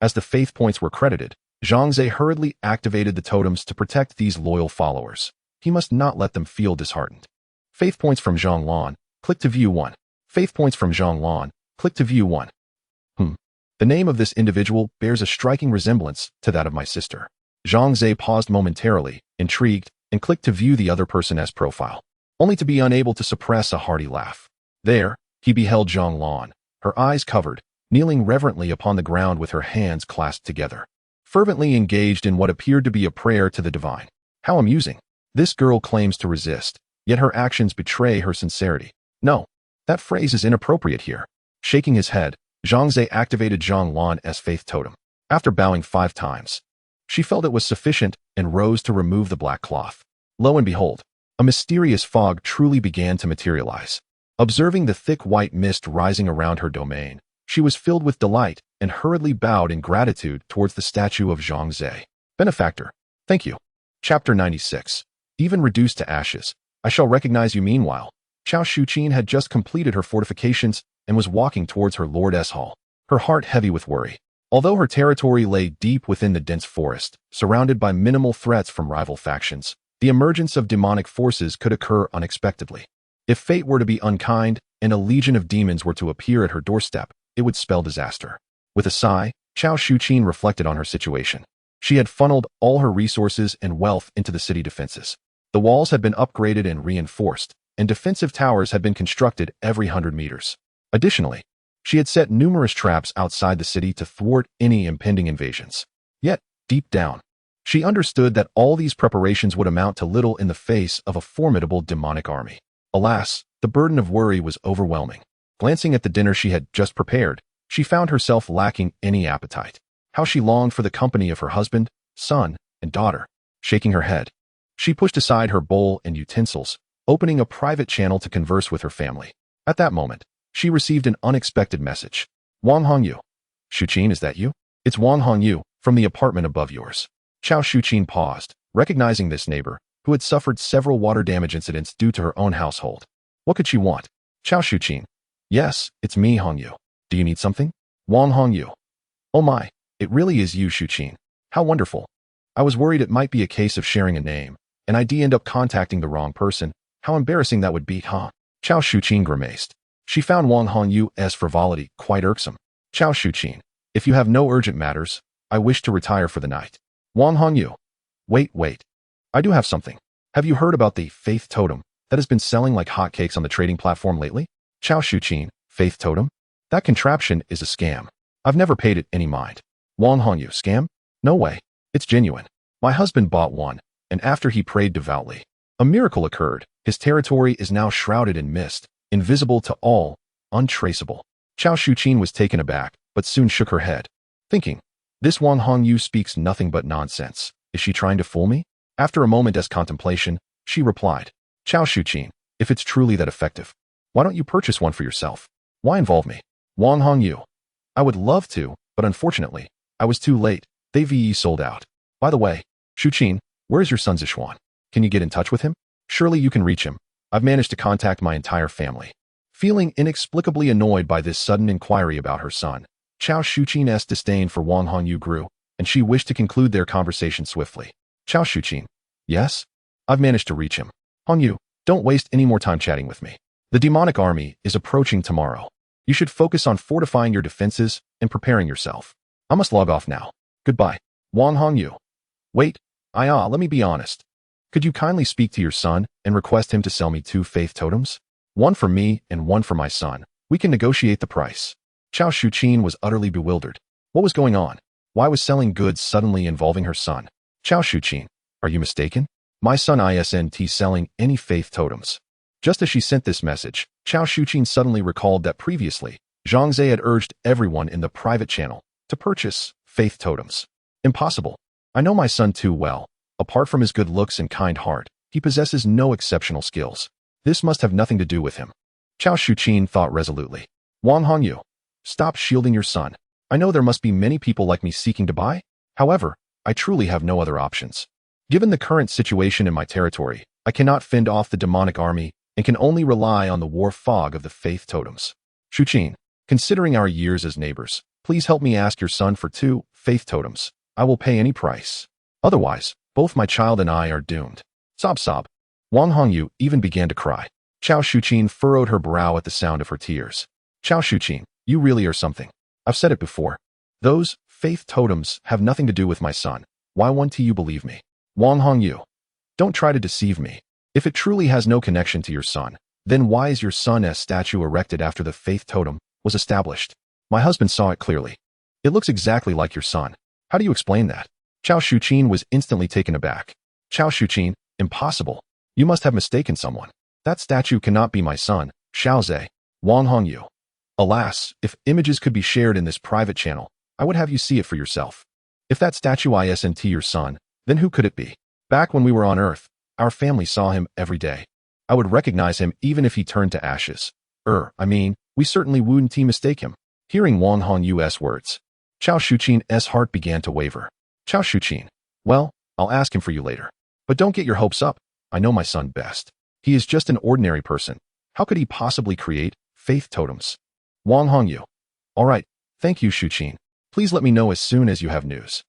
As the faith points were credited, Zhang Ze hurriedly activated the totems to protect these loyal followers. He must not let them feel disheartened. Faith points from Zhang Lan, click to view 1. Faith points from Zhang Lan, click to view 1. The name of this individual bears a striking resemblance to that of my sister. Zhang Ze paused momentarily, intrigued, and clicked to view the other person as profile, only to be unable to suppress a hearty laugh. There, he beheld Zhang Lan, her eyes covered, kneeling reverently upon the ground with her hands clasped together, fervently engaged in what appeared to be a prayer to the divine. How amusing. This girl claims to resist, yet her actions betray her sincerity. No, that phrase is inappropriate here. Shaking his head, Zhang Ze activated Zhang Lan's faith totem. After bowing 5 times, she felt it was sufficient and rose to remove the black cloth. Lo and behold, a mysterious fog truly began to materialize. Observing the thick white mist rising around her domain, she was filled with delight and hurriedly bowed in gratitude towards the statue of Zhang Ze. Benefactor, thank you. Chapter 96. Even reduced to ashes, I shall recognize you meanwhile. Chao Shuqin had just completed her fortifications and was walking towards her lord's hall, her heart heavy with worry. Although her territory lay deep within the dense forest, surrounded by minimal threats from rival factions, the emergence of demonic forces could occur unexpectedly. If fate were to be unkind and a legion of demons were to appear at her doorstep, it would spell disaster. With a sigh, Chao Shuqin reflected on her situation. She had funneled all her resources and wealth into the city defenses. The walls had been upgraded and reinforced, and defensive towers had been constructed every 100 meters. Additionally, she had set numerous traps outside the city to thwart any impending invasions. Yet, deep down, she understood that all these preparations would amount to little in the face of a formidable demonic army. Alas, the burden of worry was overwhelming. Glancing at the dinner she had just prepared, she found herself lacking any appetite. How she longed for the company of her husband, son, and daughter. Shaking her head, she pushed aside her bowl and utensils, opening a private channel to converse with her family. At that moment, she received an unexpected message. Wang Hongyu. Shuqin, is that you? It's Wang Hongyu, from the apartment above yours. Chao Shuqin paused, recognizing this neighbor, who had suffered several water damage incidents due to her own household. What could she want? Chao Shuqin. Yes, it's me, Hongyu. Do you need something? Wang Hongyu. Oh my, it really is you, Shuqin. How wonderful. I was worried it might be a case of sharing a name, and I'd end up contacting the wrong person. How embarrassing that would be, huh? Chao Shuqin grimaced. She found Wang Hongyu's frivolity quite irksome. Chao Shuqin, if you have no urgent matters, I wish to retire for the night. Wang Hongyu. Wait. I do have something. Have you heard about the Faith Totem that has been selling like hotcakes on the trading platform lately? Chao Shuqin, Faith Totem? That contraption is a scam. I've never paid it any mind. Wang Hongyu, scam? No way. It's genuine. My husband bought one, and after he prayed devoutly, a miracle occurred. His territory is now shrouded in mist, invisible to all, untraceable. Chao Shuqin was taken aback, but soon shook her head, thinking, this Wang Hongyu speaks nothing but nonsense. Is she trying to fool me? After a moment's contemplation, she replied, Chao Shuqin, if it's truly that effective, why don't you purchase one for yourself? Why involve me? Wang Hongyu. I would love to, but unfortunately, I was too late. They VE sold out. By the way, Shuqin, where's your son Zishuan? Can you get in touch with him? Surely you can reach him. I've managed to contact my entire family. Feeling inexplicably annoyed by this sudden inquiry about her son, Chao Shuqin's disdain for Wang Hongyu grew, and she wished to conclude their conversation swiftly. Chao Shuqin. Yes? I've managed to reach him. Hongyu, don't waste any more time chatting with me. The demonic army is approaching tomorrow. You should focus on fortifying your defenses and preparing yourself. I must log off now. Goodbye. Wang Hongyu. Wait, let me be honest. Could you kindly speak to your son and request him to sell me 2 faith totems? One for me and one for my son. We can negotiate the price. Chao Shuqin was utterly bewildered. What was going on? Why was selling goods suddenly involving her son? Chao Shuqin, are you mistaken? My son isn't selling any faith totems. Just as she sent this message, Chao Shuqin suddenly recalled that previously, Zhang Ze had urged everyone in the private channel to purchase faith totems. Impossible. I know my son too well. Apart from his good looks and kind heart, he possesses no exceptional skills. This must have nothing to do with him. Chao Shuqin thought resolutely. Wang Hongyu, stop shielding your son. I know there must be many people like me seeking to buy. However, I truly have no other options. Given the current situation in my territory, I cannot fend off the demonic army and can only rely on the war fog of the faith totems. Shuqin, considering our years as neighbors, please help me ask your son for 2 faith totems. I will pay any price. Otherwise, both my child and I are doomed. Sob. Wang Hongyu even began to cry. Chao Shuqin furrowed her brow at the sound of her tears. Chao Shuqin, you really are something. I've said it before. Those faith totems have nothing to do with my son. Why won't you believe me? Wang Hongyu, don't try to deceive me. If it truly has no connection to your son, then why is your son's statue erected after the faith totem was established? My husband saw it clearly. It looks exactly like your son. How do you explain that? Chao Shuqin was instantly taken aback. Chao Shuqin, impossible. You must have mistaken someone. That statue cannot be my son, Xiao Ze. Wang Hongyu. Alas, if images could be shared in this private channel, I would have you see it for yourself. If that statue isn't your son, then who could it be? Back when we were on Earth, our family saw him every day. I would recognize him even if he turned to ashes. We certainly wouldn't mistake him. Hearing Wang Hongyu's words, Chao Shuqin's heart began to waver. Chao Shuqin, well, I'll ask him for you later. But don't get your hopes up. I know my son best. He is just an ordinary person. How could he possibly create faith totems? Wang Hongyu. All right, thank you, Shuqin. Please let me know as soon as you have news.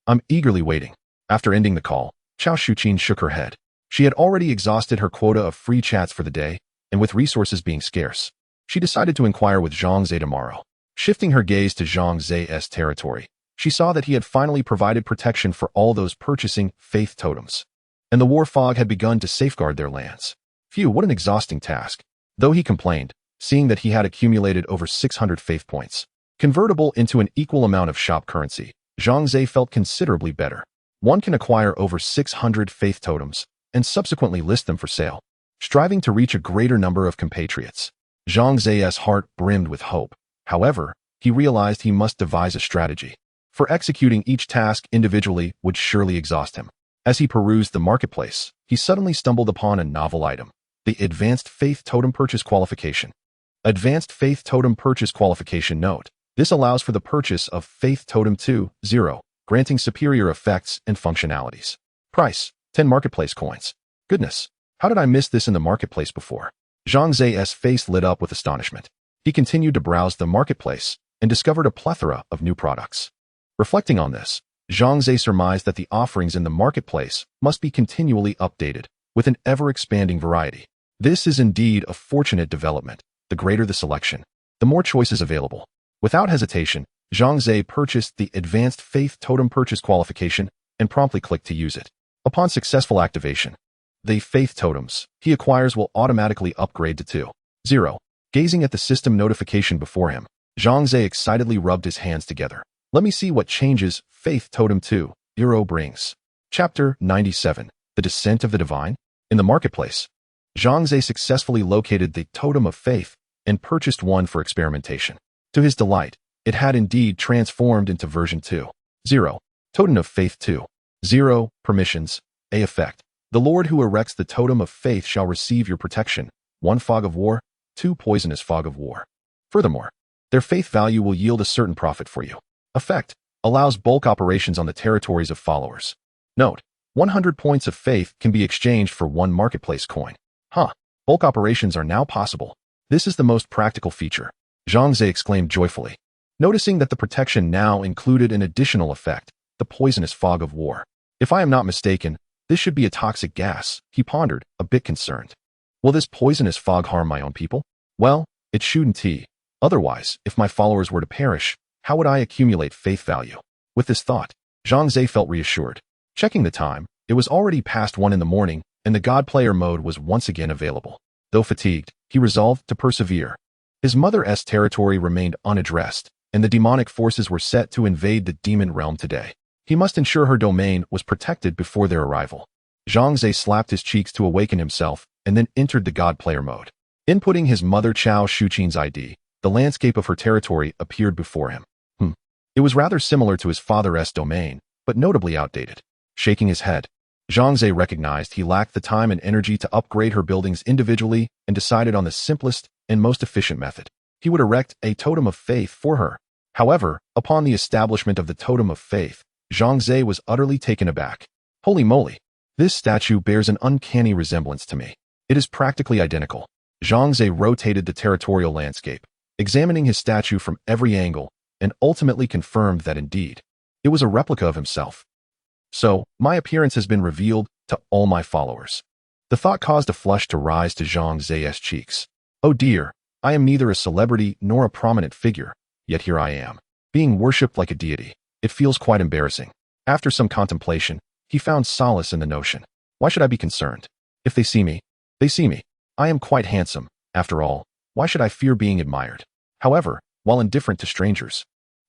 I'm eagerly waiting. After ending the call, Chao Shuqin shook her head. She had already exhausted her quota of free chats for the day, and with resources being scarce, she decided to inquire with Zhang Ze tomorrow. Shifting her gaze to Zhang Ze's territory, she saw that he had finally provided protection for all those purchasing faith totems, and the war fog had begun to safeguard their lands. Phew, what an exhausting task. Though he complained, seeing that he had accumulated over 600 faith points, convertible into an equal amount of shop currency, Zhang Ze felt considerably better. One can acquire over 600 faith totems and subsequently list them for sale. Striving to reach a greater number of compatriots, Zhang Ze's heart brimmed with hope. However, he realized he must devise a strategy, for executing each task individually would surely exhaust him. As he perused the marketplace, he suddenly stumbled upon a novel item, the Advanced Faith Totem Purchase Qualification. Advanced Faith Totem Purchase Qualification Note. This allows for the purchase of Faith Totem 2.0, granting superior effects and functionalities. Price, 10 marketplace coins. Goodness, how did I miss this in the marketplace before? Zhang Ze's face lit up with astonishment. He continued to browse the marketplace and discovered a plethora of new products. Reflecting on this, Zhang Ze surmised that the offerings in the marketplace must be continually updated with an ever-expanding variety. This is indeed a fortunate development. The greater the selection, the more choices available. Without hesitation, Zhang Ze purchased the Advanced Faith Totem Purchase qualification and promptly clicked to use it. Upon successful activation, the faith totems he acquires will automatically upgrade to 2.0. Gazing at the system notification before him, Zhang Ze excitedly rubbed his hands together. Let me see what changes Faith Totem 2.0 brings. Chapter 97. The Descent of the Divine. In the marketplace, Zhang Ze successfully located the Totem of Faith and purchased one for experimentation. To his delight, it had indeed transformed into version 2.0. Totem of Faith 2.0. Permissions. A effect. The Lord who erects the Totem of Faith shall receive your protection. 1 Fog of War, 2 Poisonous Fog of War. Furthermore, their faith value will yield a certain profit for you. Effect. Allows bulk operations on the territories of followers. Note. 100 points of faith can be exchanged for 1 marketplace coin. Bulk operations are now possible. This is the most practical feature, Zhang Ze exclaimed joyfully, noticing that the protection now included an additional effect, the Poisonous Fog of War. If I am not mistaken, this should be a toxic gas, he pondered, a bit concerned. Will this poisonous fog harm my own people? Well, it shouldn't. Otherwise, if my followers were to perish, how would I accumulate faith value? With this thought, Zhang Ze felt reassured. Checking the time, it was already past 1 in the morning, and the God Player mode was once again available. Though fatigued, he resolved to persevere. His mother's territory remained unaddressed, and the demonic forces were set to invade the demon realm today. He must ensure her domain was protected before their arrival. Zhang Ze slapped his cheeks to awaken himself, and then entered the God Player mode. Inputting his mother Chao Shuqin's ID, the landscape of her territory appeared before him. It was rather similar to his father's domain, but notably outdated. Shaking his head, Zhang Ze recognized he lacked the time and energy to upgrade her buildings individually and decided on the simplest and most efficient method. He would erect a Totem of Faith for her. However, upon the establishment of the Totem of Faith, Zhang Ze was utterly taken aback. Holy moly! This statue bears an uncanny resemblance to me. It is practically identical. Zhang Ze rotated the territorial landscape, examining his statue from every angle, and ultimately confirmed that indeed, it was a replica of himself. So, my appearance has been revealed to all my followers. The thought caused a flush to rise to Zhang Ze's cheeks. Oh dear, I am neither a celebrity nor a prominent figure, yet here I am, being worshipped like a deity. It feels quite embarrassing. After some contemplation, he found solace in the notion. Why should I be concerned? If they see me, they see me. I am quite handsome. After all, why should I fear being admired? However, while indifferent to strangers,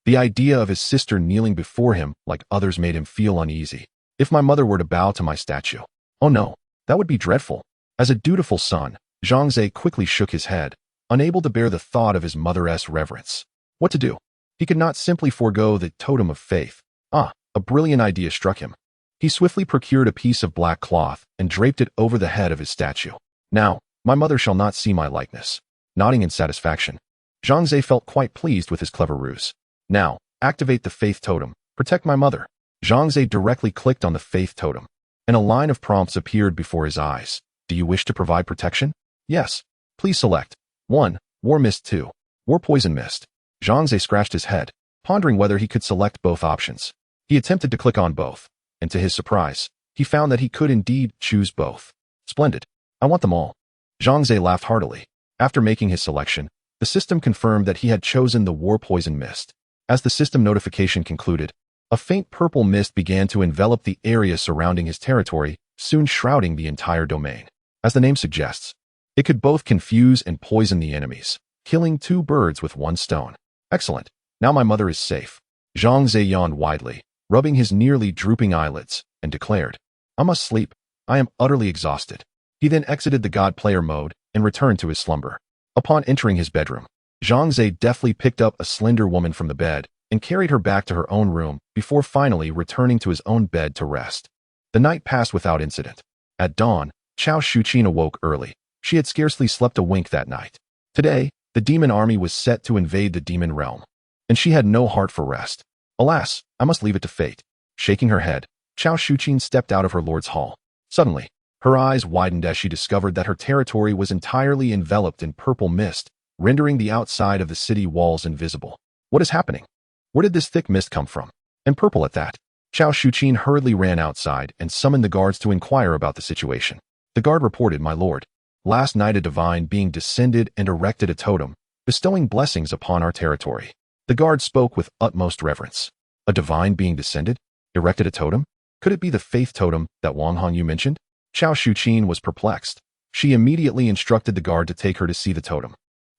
the idea of his sister kneeling before him like others made him feel uneasy. If my mother were to bow to my statue, oh no, that would be dreadful. As a dutiful son, Zhang Ze quickly shook his head, unable to bear the thought of his mother's reverence. What to do? He could not simply forego the Totem of Faith. A brilliant idea struck him. He swiftly procured a piece of black cloth and draped it over the head of his statue. Now, my mother shall not see my likeness. Nodding in satisfaction, Zhang Ze felt quite pleased with his clever ruse. Now, activate the Faith Totem. Protect my mother. Zhang Ze directly clicked on the Faith Totem, and a line of prompts appeared before his eyes. Do you wish to provide protection? Yes. Please select 1. War Mist 2. War Poison Mist. Zhang Ze scratched his head, pondering whether he could select both options. He attempted to click on both, and to his surprise, he found that he could indeed choose both. Splendid. I want them all. Zhang Ze laughed heartily. After making his selection, the system confirmed that he had chosen the War Poison Mist. As the system notification concluded, a faint purple mist began to envelop the area surrounding his territory, soon shrouding the entire domain. As the name suggests, it could both confuse and poison the enemies, killing 2 birds with 1 stone. Excellent. Now my mother is safe. Zhang Ze yawned widely, rubbing his nearly drooping eyelids, and declared, I must sleep. I am utterly exhausted. He then exited the God Player mode and returned to his slumber. Upon entering his bedroom, Zhang Ze deftly picked up a slender woman from the bed and carried her back to her own room before finally returning to his own bed to rest. The night passed without incident. At dawn, Chao Shuqin awoke early. She had scarcely slept a wink that night. Today, the demon army was set to invade the demon realm, and she had no heart for rest. Alas, I must leave it to fate. Shaking her head, Chao Shuqin stepped out of her lord's hall. Suddenly, her eyes widened as she discovered that her territory was entirely enveloped in purple mist, rendering the outside of the city walls invisible. What is happening? Where did this thick mist come from? And purple at that. Chao Shuqin hurriedly ran outside and summoned the guards to inquire about the situation. The guard reported, My lord, last night a divine being descended and erected a totem, bestowing blessings upon our territory. The guard spoke with utmost reverence. A divine being descended? Erected a totem? Could it be the faith totem that Wang Hongyu mentioned? Chao Shuqin was perplexed. She immediately instructed the guard to take her to see the totem.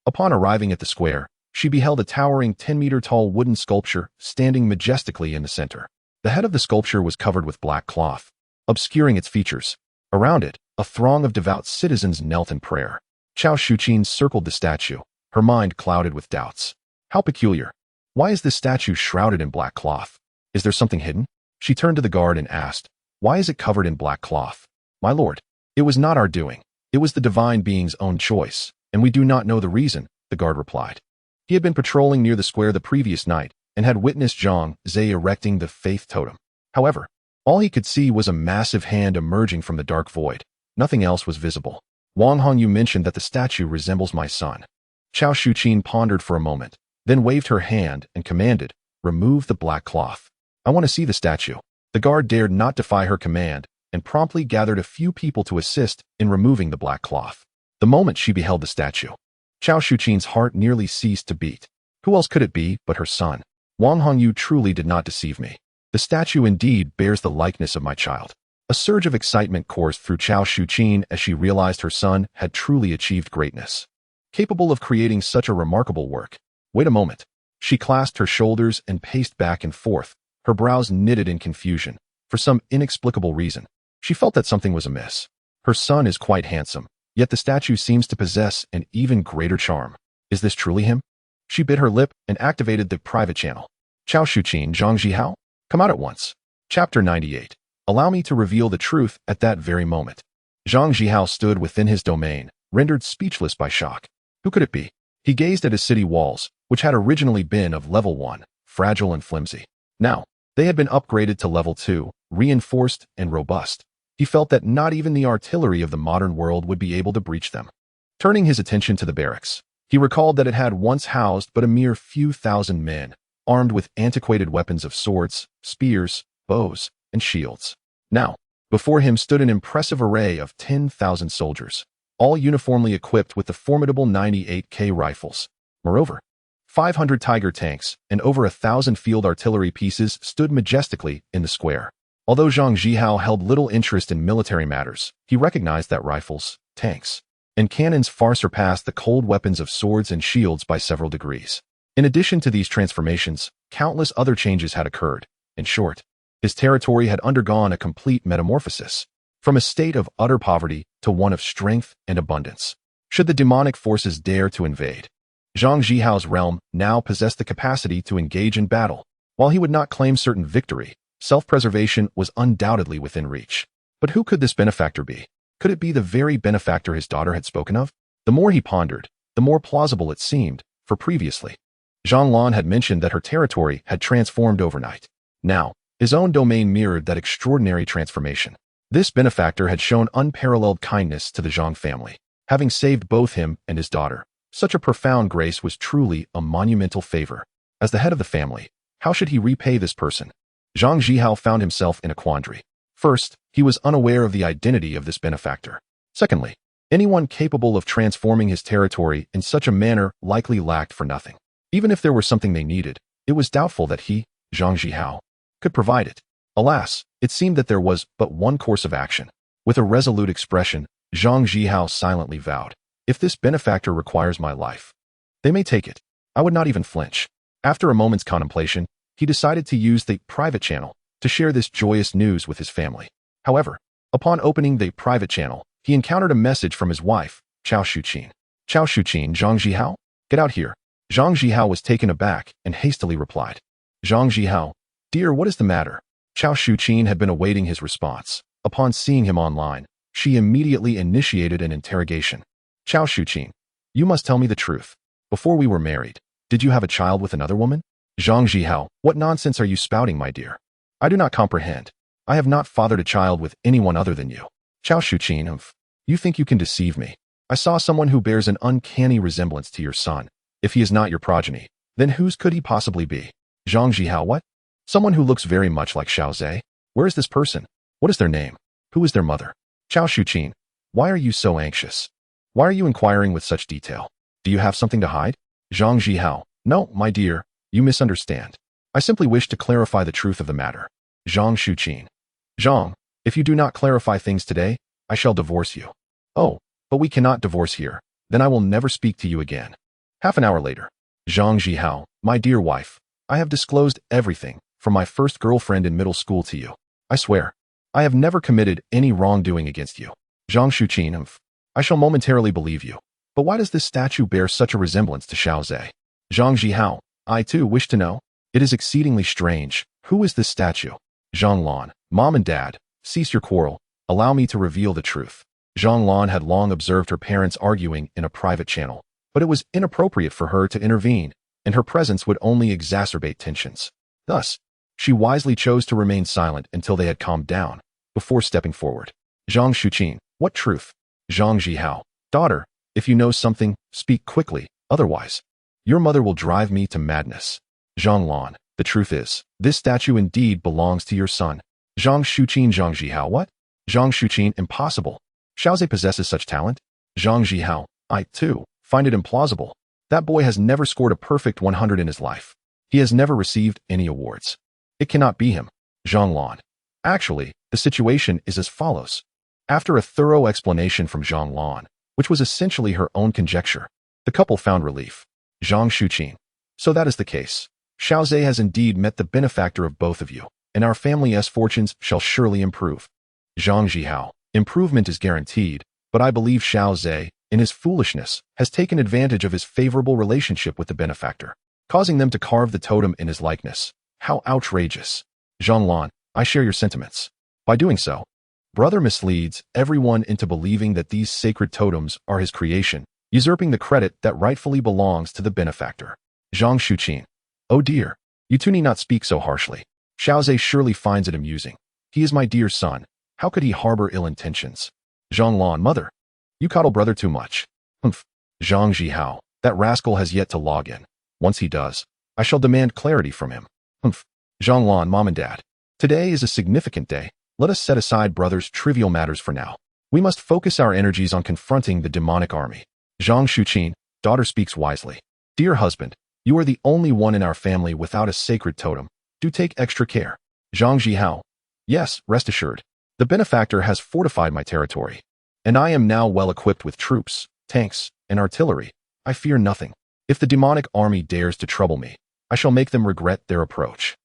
Upon arriving at the square, she beheld a towering 10-meter-tall wooden sculpture standing majestically in the center. The head of the sculpture was covered with black cloth, obscuring its features. Around it, a throng of devout citizens knelt in prayer. Chao Shuqin circled the statue, her mind clouded with doubts. How peculiar. Why is this statue shrouded in black cloth? Is there something hidden? She turned to the guard and asked, "Why is it covered in black cloth?" "My lord, it was not our doing. It was the divine being's own choice, and we do not know the reason," the guard replied. He had been patrolling near the square the previous night and had witnessed Zhang Ze erecting the faith totem. However, all he could see was a massive hand emerging from the dark void. Nothing else was visible. Wang Hongyu mentioned that the statue resembles my son. Chao Shuqin pondered for a moment, then waved her hand and commanded, "Remove the black cloth. I want to see the statue." The guard dared not defy her command and promptly gathered a few people to assist in removing the black cloth. The moment she beheld the statue, Chao Shuqin's heart nearly ceased to beat. Who else could it be but her son? Wang Hongyu truly did not deceive me. The statue indeed bears the likeness of my child. A surge of excitement coursed through Chao Shuqin as she realized her son had truly achieved greatness, capable of creating such a remarkable work. Wait a moment. She clasped her shoulders and paced back and forth, her brows knitted in confusion. For some inexplicable reason, she felt that something was amiss. Her son is quite handsome, yet the statue seems to possess an even greater charm. Is this truly him? She bit her lip and activated the private channel. Chao Shuqin, Zhang Zihao, come out at once. Chapter 98. Allow me to reveal the truth at that very moment. Zhang Zihao stood within his domain, rendered speechless by shock. Who could it be? He gazed at his city walls, which had originally been of level 1, fragile and flimsy. Now, they had been upgraded to level 2, reinforced and robust. He felt that not even the artillery of the modern world would be able to breach them. Turning his attention to the barracks, he recalled that it had once housed but a mere few thousand men, armed with antiquated weapons of swords, spears, bows, and shields. Now, before him stood an impressive array of 10,000 soldiers, all uniformly equipped with the formidable 98K rifles. Moreover, 500 Tiger tanks and over 1,000 field artillery pieces stood majestically in the square. Although Zhang Zihao held little interest in military matters, he recognized that rifles, tanks, and cannons far surpassed the cold weapons of swords and shields by several degrees. In addition to these transformations, countless other changes had occurred. In short, his territory had undergone a complete metamorphosis, from a state of utter poverty to one of strength and abundance. Should the demonic forces dare to invade, Zhang Zihao's realm now possessed the capacity to engage in battle. While he would not claim certain victory, self-preservation was undoubtedly within reach. But who could this benefactor be? Could it be the very benefactor his daughter had spoken of? The more he pondered, the more plausible it seemed, for previously, Zhang Lan had mentioned that her territory had transformed overnight. Now, his own domain mirrored that extraordinary transformation. This benefactor had shown unparalleled kindness to the Zhang family, having saved both him and his daughter. Such a profound grace was truly a monumental favor. As the head of the family, how should he repay this person? Zhang Zihao found himself in a quandary. First, he was unaware of the identity of this benefactor. Secondly, anyone capable of transforming his territory in such a manner likely lacked for nothing. Even if there were something they needed, it was doubtful that he, Zhang Zihao, could provide it. Alas, it seemed that there was but one course of action. With a resolute expression, Zhang Zihao silently vowed, "If this benefactor requires my life, they may take it. I would not even flinch." After a moment's contemplation, he decided to use the private channel to share this joyous news with his family. However, upon opening the private channel, he encountered a message from his wife, Chao Shuqin. "Chao Shuqin, Zhang Zihao? Get out here." Zhang Zihao was taken aback and hastily replied, "Zhang Zihao, dear, what is the matter?" Chao Shuqin had been awaiting his response. Upon seeing him online, she immediately initiated an interrogation. "Chao Shuqin, you must tell me the truth. Before we were married, did you have a child with another woman?" "Zhang Zihao, what nonsense are you spouting, my dear? I do not comprehend. I have not fathered a child with anyone other than you." "Chao Shuqin, you think you can deceive me. I saw someone who bears an uncanny resemblance to your son. If he is not your progeny, then whose could he possibly be?" "Zhang Zihao, what? Someone who looks very much like Xiao Ze? Where is this person? What is their name? Who is their mother?" "Chao Shuqin, why are you so anxious? Why are you inquiring with such detail? Do you have something to hide?" "Zhang Zihao, no, my dear, You misunderstand. I simply wish to clarify the truth of the matter. Zhang Shuqin. Zhang, if you do not clarify things today, I shall divorce you. Oh, but we cannot divorce here. Then I will never speak to you again. Half an hour later. Zhang Zhihao, my dear wife, I have disclosed everything, from my first girlfriend in middle school to you. I swear, I have never committed any wrongdoing against you. Zhang Shuqin, I shall momentarily believe you. But why does this statue bear such a resemblance to Xiao Ze? Zhang Zhihao, I too wish to know. It is exceedingly strange. Who is this statue? Zhang Lan, Mom and Dad, cease your quarrel. Allow me to reveal the truth. Zhang Lan had long observed her parents arguing in a private channel, but it was inappropriate for her to intervene, and her presence would only exacerbate tensions. Thus, she wisely chose to remain silent until they had calmed down, before stepping forward. Zhang Shuqin, what truth? Zhang Zhihao, daughter, if you know something, speak quickly, otherwise, your mother will drive me to madness. Zhang Lan, the truth is, this statue indeed belongs to your son. Zhang Shuqin. Zhang Zhihao, what? Zhang Shuqin, impossible. Xiao Ze possesses such talent? Zhang Zhihao, I, too, find it implausible. That boy has never scored a perfect 100 in his life. He has never received any awards. It cannot be him. Zhang Lan. Actually, the situation is as follows. After a thorough explanation from Zhang Lan, which was essentially her own conjecture, the couple found relief. Zhang Shuqin. So that is the case. Xiao Ze has indeed met the benefactor of both of you, and our family's fortunes shall surely improve. Zhang Zhihao. Improvement is guaranteed, but I believe Xiao Ze, in his foolishness, has taken advantage of his favorable relationship with the benefactor, causing them to carve the totem in his likeness. How outrageous. Zhang Lan, I share your sentiments. By doing so, brother misleads everyone into believing that these sacred totems are his creation, usurping the credit that rightfully belongs to the benefactor. Zhang Shuqin. Oh dear, you two need not speak so harshly. Xiao Ze surely finds it amusing. He is my dear son. How could he harbor ill intentions? Zhang Lan, mother, you coddle brother too much. Humph. Zhang Zhihao, that rascal has yet to log in. Once he does, I shall demand clarity from him. Humph. Zhang Lan, Mom and Dad, today is a significant day. Let us set aside brother's trivial matters for now. We must focus our energies on confronting the demonic army. Zhang Shuqin, daughter speaks wisely. Dear husband, you are the only one in our family without a sacred totem. Do take extra care. Zhang Zhihao, yes, rest assured. The benefactor has fortified my territory, and I am now well equipped with troops, tanks, and artillery. I fear nothing. If the demonic army dares to trouble me, I shall make them regret their approach.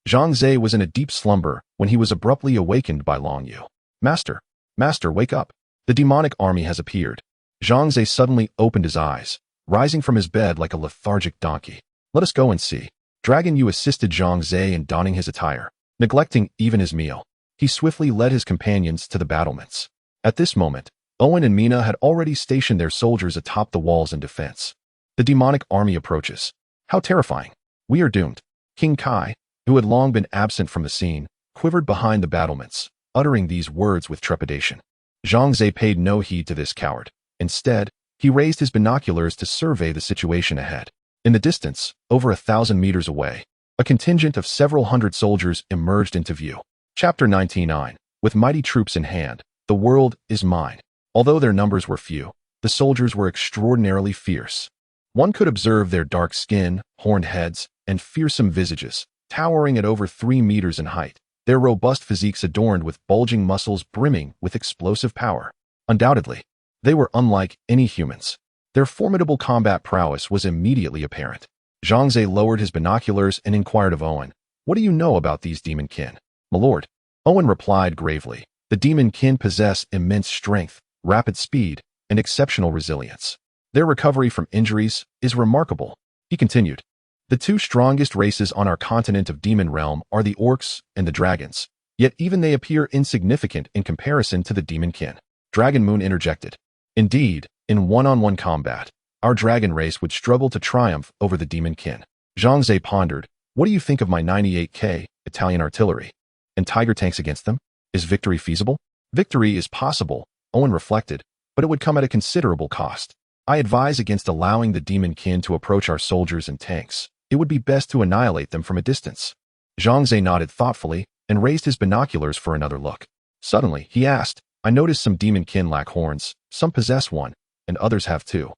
Zhang Ze was in a deep slumber when he was abruptly awakened by Long Yu. Master, wake up. The demonic army has appeared. Zhang Ze suddenly opened his eyes, rising from his bed like a lethargic donkey. Let us go and see. Dragon Yu assisted Zhang Ze in donning his attire, neglecting even his meal. He swiftly led his companions to the battlements. At this moment, Owen and Mina had already stationed their soldiers atop the walls in defense. The demonic army approaches. How terrifying. We are doomed. King Kai, who had long been absent from the scene, quivered behind the battlements, uttering these words with trepidation. Zhang Ze paid no heed to this coward. Instead, he raised his binoculars to survey the situation ahead. In the distance, over 1,000 meters away, a contingent of several hundred soldiers emerged into view. Chapter 99. With mighty troops in hand, the world is mine. Although their numbers were few, the soldiers were extraordinarily fierce. One could observe their dark skin, horned heads, and fearsome visages, towering at over 3 meters in height, their robust physiques adorned with bulging muscles brimming with explosive power. Undoubtedly, they were unlike any humans. Their formidable combat prowess was immediately apparent. Zhang Ze lowered his binoculars and inquired of Owen, "What do you know about these demon kin?" "My lord," Owen replied gravely, "the demon kin possess immense strength, rapid speed, and exceptional resilience. Their recovery from injuries is remarkable." He continued, "The two strongest races on our continent of Demon Realm are the orcs and the dragons, yet even they appear insignificant in comparison to the demon kin." Dragon Moon interjected, "Indeed, in one-on-one combat, our dragon race would struggle to triumph over the demon kin." Zhang Ze pondered, "What do you think of my 98K Italian artillery and tiger tanks against them? Is victory feasible?" "Victory is possible," Owen reflected, "but it would come at a considerable cost. I advise against allowing the demon kin to approach our soldiers and tanks. It would be best to annihilate them from a distance." Zhang Ze nodded thoughtfully and raised his binoculars for another look. Suddenly, he asked, "I noticed some demon kin lack horns, some possess one, and others have two.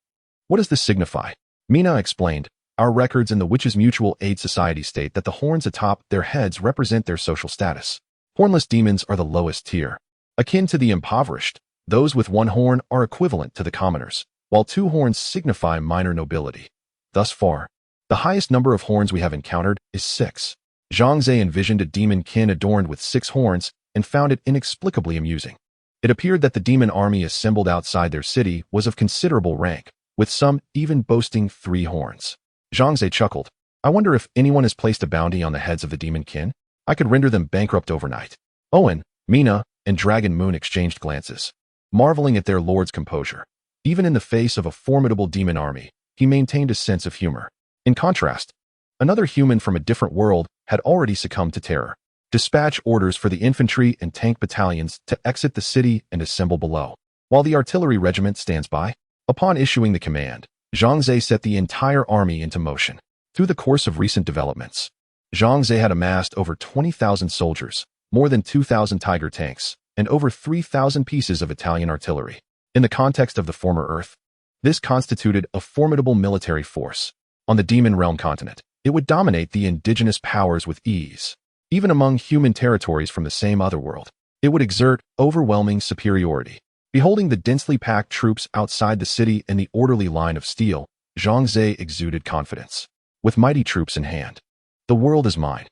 What does this signify?" Mina explained, Our records in the Witches' Mutual Aid Society state that the horns atop their heads represent their social status. Hornless demons are the lowest tier. Akin to the impoverished, those with one horn are equivalent to the commoners, while two horns signify minor nobility. Thus far, the highest number of horns we have encountered is 6. Zhang Ze envisioned a demon kin adorned with 6 horns and found it inexplicably amusing. It appeared that the demon army assembled outside their city was of considerable rank, with some even boasting 3 horns. Zhang Ze chuckled. I wonder if anyone has placed a bounty on the heads of the demon kin? I could render them bankrupt overnight. Owen, Mina, and Dragon Moon exchanged glances, marveling at their lord's composure. Even in the face of a formidable demon army, he maintained a sense of humor. In contrast, another human from a different world had already succumbed to terror. Dispatch orders for the infantry and tank battalions to exit the city and assemble below, while the artillery regiment stands by. Upon issuing the command, Zhang Ze set the entire army into motion. Through the course of recent developments, Zhang Ze had amassed over 20,000 soldiers, more than 2,000 Tiger tanks, and over 3,000 pieces of Italian artillery. In the context of the former Earth, this constituted a formidable military force. On the Demon Realm continent, it would dominate the indigenous powers with ease. Even among human territories from the same otherworld, it would exert overwhelming superiority. Beholding the densely packed troops outside the city and the orderly line of steel, Zhang Ze exuded confidence. With mighty troops in hand, the world is mine.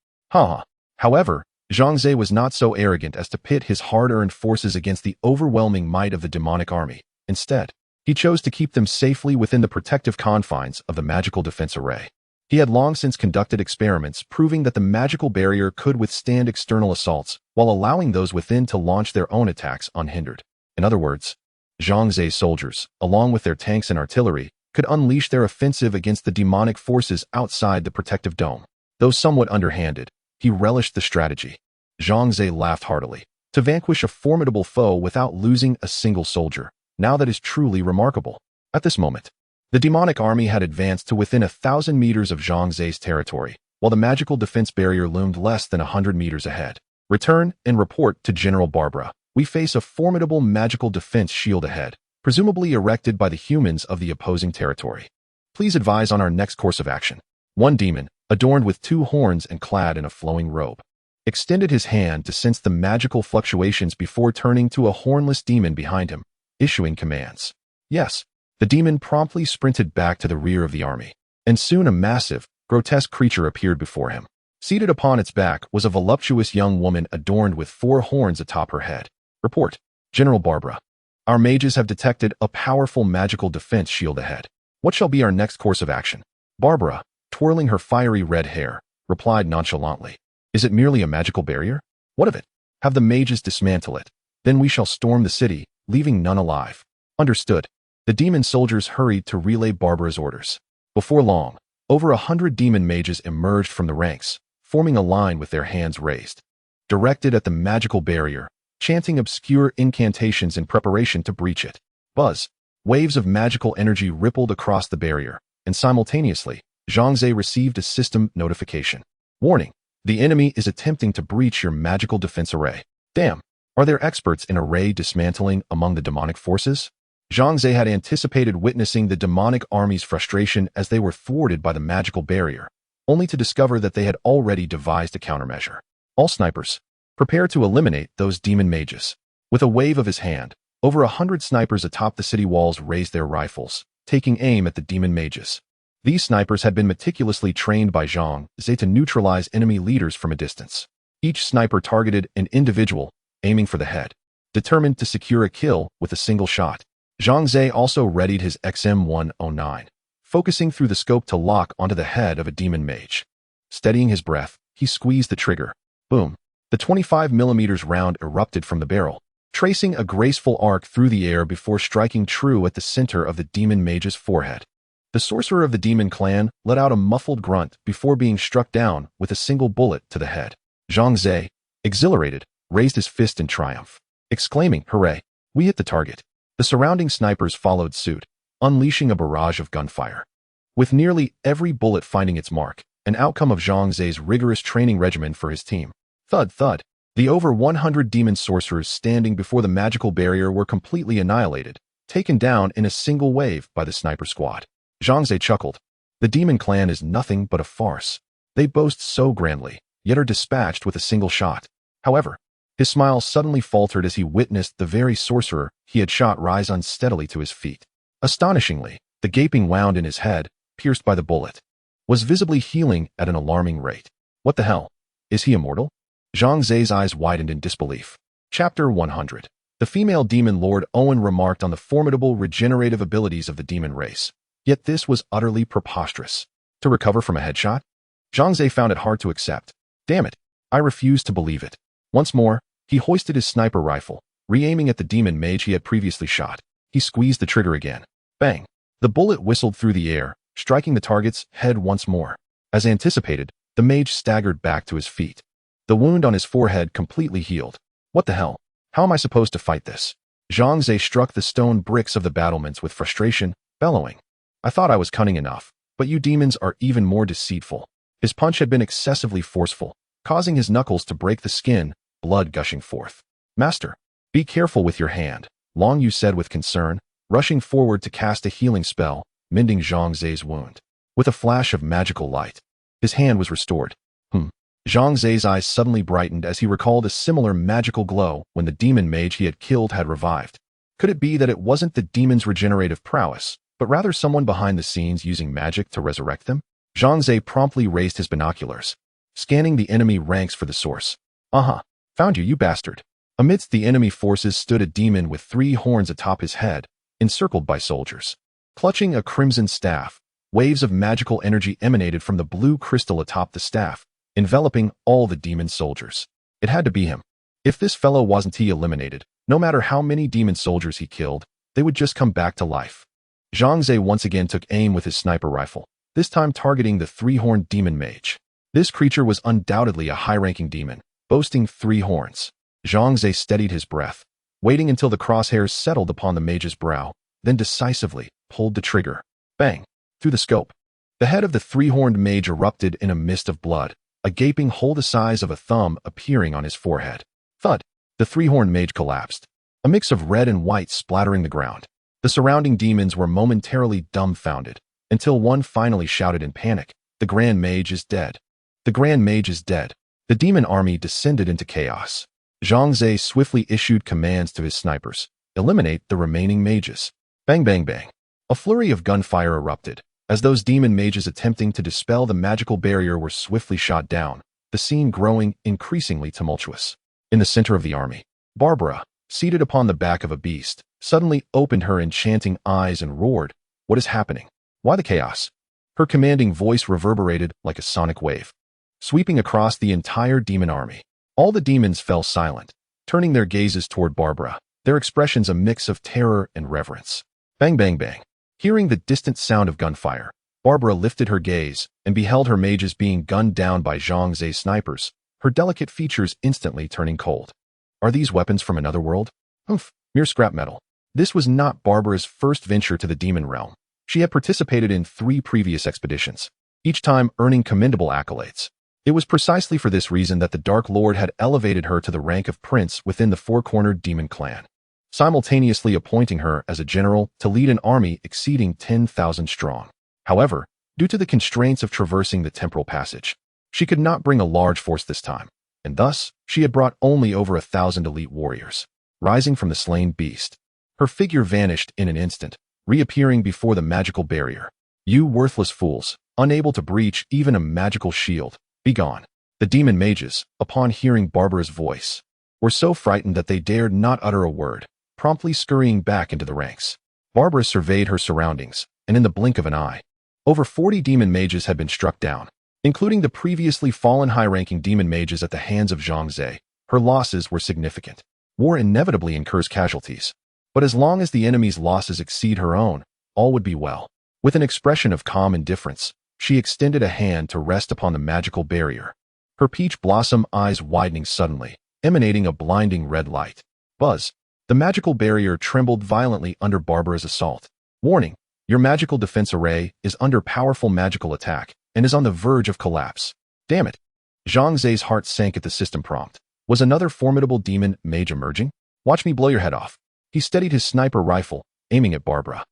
However, Zhang Ze was not so arrogant as to pit his hard-earned forces against the overwhelming might of the demonic army. Instead, he chose to keep them safely within the protective confines of the magical defense array. He had long since conducted experiments proving that the magical barrier could withstand external assaults while allowing those within to launch their own attacks unhindered. In other words, Zhang Ze's soldiers, along with their tanks and artillery, could unleash their offensive against the demonic forces outside the protective dome. Though somewhat underhanded, he relished the strategy. Zhang Ze laughed heartily. To vanquish a formidable foe without losing a single soldier, now that is truly remarkable. At this moment, the demonic army had advanced to within 1,000 meters of Zhang Ze's territory, while the magical defense barrier loomed less than 100 meters ahead. Return and report to General Barbara. We face a formidable magical defense shield ahead, presumably erected by the humans of the opposing territory. Please advise on our next course of action. One demon, adorned with 2 horns and clad in a flowing robe, extended his hand to sense the magical fluctuations before turning to a hornless demon behind him, issuing commands. Yes, the demon promptly sprinted back to the rear of the army, and soon a massive, grotesque creature appeared before him. Seated upon its back was a voluptuous young woman adorned with 4 horns atop her head. Report, General Barbara. Our mages have detected a powerful magical defense shield ahead. What shall be our next course of action? Barbara, twirling her fiery red hair, replied nonchalantly. Is it merely a magical barrier? What of it? Have the mages dismantle it. Then we shall storm the city, leaving none alive. Understood. The demon soldiers hurried to relay Barbara's orders. Before long, over 100 demon mages emerged from the ranks, forming a line with their hands raised, directed at the magical barrier, chanting obscure incantations in preparation to breach it. Buzz. Waves of magical energy rippled across the barrier, and simultaneously, Zhang Ze received a system notification. Warning. The enemy is attempting to breach your magical defense array. Damn. Are there experts in array dismantling among the demonic forces? Zhang Ze had anticipated witnessing the demonic army's frustration as they were thwarted by the magical barrier, only to discover that they had already devised a countermeasure. All snipers, prepare to eliminate those demon mages. With a wave of his hand, over 100 snipers atop the city walls raised their rifles, taking aim at the demon mages. These snipers had been meticulously trained by Zhang Ze to neutralize enemy leaders from a distance. Each sniper targeted an individual, aiming for the head, determined to secure a kill with a single shot. Zhang Ze also readied his XM109, focusing through the scope to lock onto the head of a demon mage. Steadying his breath, he squeezed the trigger. Boom. The 25mm round erupted from the barrel, tracing a graceful arc through the air before striking true at the center of the demon mage's forehead. The sorcerer of the demon clan let out a muffled grunt before being struck down with a single bullet to the head. Zhang Ze, exhilarated, raised his fist in triumph, exclaiming, "Hooray! We hit the target." The surrounding snipers followed suit, unleashing a barrage of gunfire. With nearly every bullet finding its mark, an outcome of Zhang Ze's rigorous training regimen for his team. Thud, thud. The over 100 demon sorcerers standing before the magical barrier were completely annihilated, taken down in a single wave by the sniper squad. Zhang Ze chuckled. The demon clan is nothing but a farce. They boast so grandly, yet are dispatched with a single shot. However, his smile suddenly faltered as he witnessed the very sorcerer he had shot rise unsteadily to his feet. Astonishingly, the gaping wound in his head, pierced by the bullet, was visibly healing at an alarming rate. What the hell? Is he immortal? Zhang Ze's eyes widened in disbelief. Chapter 100. The female demon lord Owen remarked on the formidable regenerative abilities of the demon race. Yet this was utterly preposterous. To recover from a headshot? Zhang Ze found it hard to accept. Damn it, I refused to believe it. Once more, he hoisted his sniper rifle, re-aiming at the demon mage he had previously shot. He squeezed the trigger again. Bang! The bullet whistled through the air, striking the target's head once more. As anticipated, the mage staggered back to his feet. The wound on his forehead completely healed. What the hell? How am I supposed to fight this? Zhang Ze struck the stone bricks of the battlements with frustration, bellowing. I thought I was cunning enough, but you demons are even more deceitful. His punch had been excessively forceful, causing his knuckles to break the skin, blood gushing forth. Master, be careful with your hand, Long Yu said with concern, rushing forward to cast a healing spell, mending Zhang Ze's wound. With a flash of magical light, his hand was restored. Zhang Ze's eyes suddenly brightened as he recalled a similar magical glow when the demon mage he had killed had revived. Could it be that it wasn't the demon's regenerative prowess, but rather someone behind the scenes using magic to resurrect them? Zhang Ze promptly raised his binoculars, scanning the enemy ranks for the source. Found you bastard. Amidst the enemy forces stood a demon with 3 horns atop his head, encircled by soldiers. Clutching a crimson staff, waves of magical energy emanated from the blue crystal atop the staff, enveloping all the demon soldiers. It had to be him. If this fellow wasn't eliminated, no matter how many demon soldiers he killed, they would just come back to life. Zhang Ze once again took aim with his sniper rifle, this time targeting the 3-horned demon mage. This creature was undoubtedly a high-ranking demon, boasting 3 horns. Zhang Ze steadied his breath, waiting until the crosshairs settled upon the mage's brow, then decisively pulled the trigger. Bang! Through the scope. The head of the 3-horned mage erupted in a mist of blood, a gaping hole the size of a thumb appearing on his forehead. Thud! The 3-horned mage collapsed, a mix of red and white splattering the ground. The surrounding demons were momentarily dumbfounded, until one finally shouted in panic, "The Grand Mage is dead! The Grand Mage is dead!" The demon army descended into chaos. Zhang Ze swiftly issued commands to his snipers, "Eliminate the remaining mages." Bang bang bang. A flurry of gunfire erupted, as those demon mages attempting to dispel the magical barrier were swiftly shot down, the scene growing increasingly tumultuous. In the center of the army, Barbara, seated upon the back of a beast, suddenly opened her enchanting eyes and roared, "What is happening? Why the chaos?" Her commanding voice reverberated like a sonic wave, sweeping across the entire demon army. All the demons fell silent, turning their gazes toward Barbara, their expressions a mix of terror and reverence. Bang bang bang. Hearing the distant sound of gunfire, Barbara lifted her gaze and beheld her mages being gunned down by Zhang Ze's snipers, her delicate features instantly turning cold. Are these weapons from another world? Mere scrap metal. This was not Barbara's first venture to the demon realm. She had participated in 3 previous expeditions, each time earning commendable accolades. It was precisely for this reason that the Dark Lord had elevated her to the rank of prince within the 4-cornered demon clan, simultaneously appointing her as a general to lead an army exceeding 10,000 strong. However, due to the constraints of traversing the temporal passage, she could not bring a large force this time, and thus she had brought only over 1,000 elite warriors. Rising from the slain beast, her figure vanished in an instant, reappearing before the magical barrier. "You worthless fools, unable to breach even a magical shield, be gone." The demon mages, upon hearing Barbara's voice, were so frightened that they dared not utter a word, promptly scurrying back into the ranks. Barbara surveyed her surroundings, and in the blink of an eye, over 40 demon mages had been struck down, including the previously fallen high-ranking demon mages at the hands of Zhang Ze. Her losses were significant. War inevitably incurs casualties, but as long as the enemy's losses exceed her own, all would be well. With an expression of calm indifference, she extended a hand to rest upon the magical barrier, her peach blossom eyes widening suddenly, emanating a blinding red light. Buzz! The magical barrier trembled violently under Barbara's assault. "Warning! Your magical defense array is under powerful magical attack and is on the verge of collapse." Damn it! Zhang Ze's heart sank at the system prompt. Was another formidable demon mage emerging? "Watch me blow your head off." He steadied his sniper rifle, aiming at Barbara.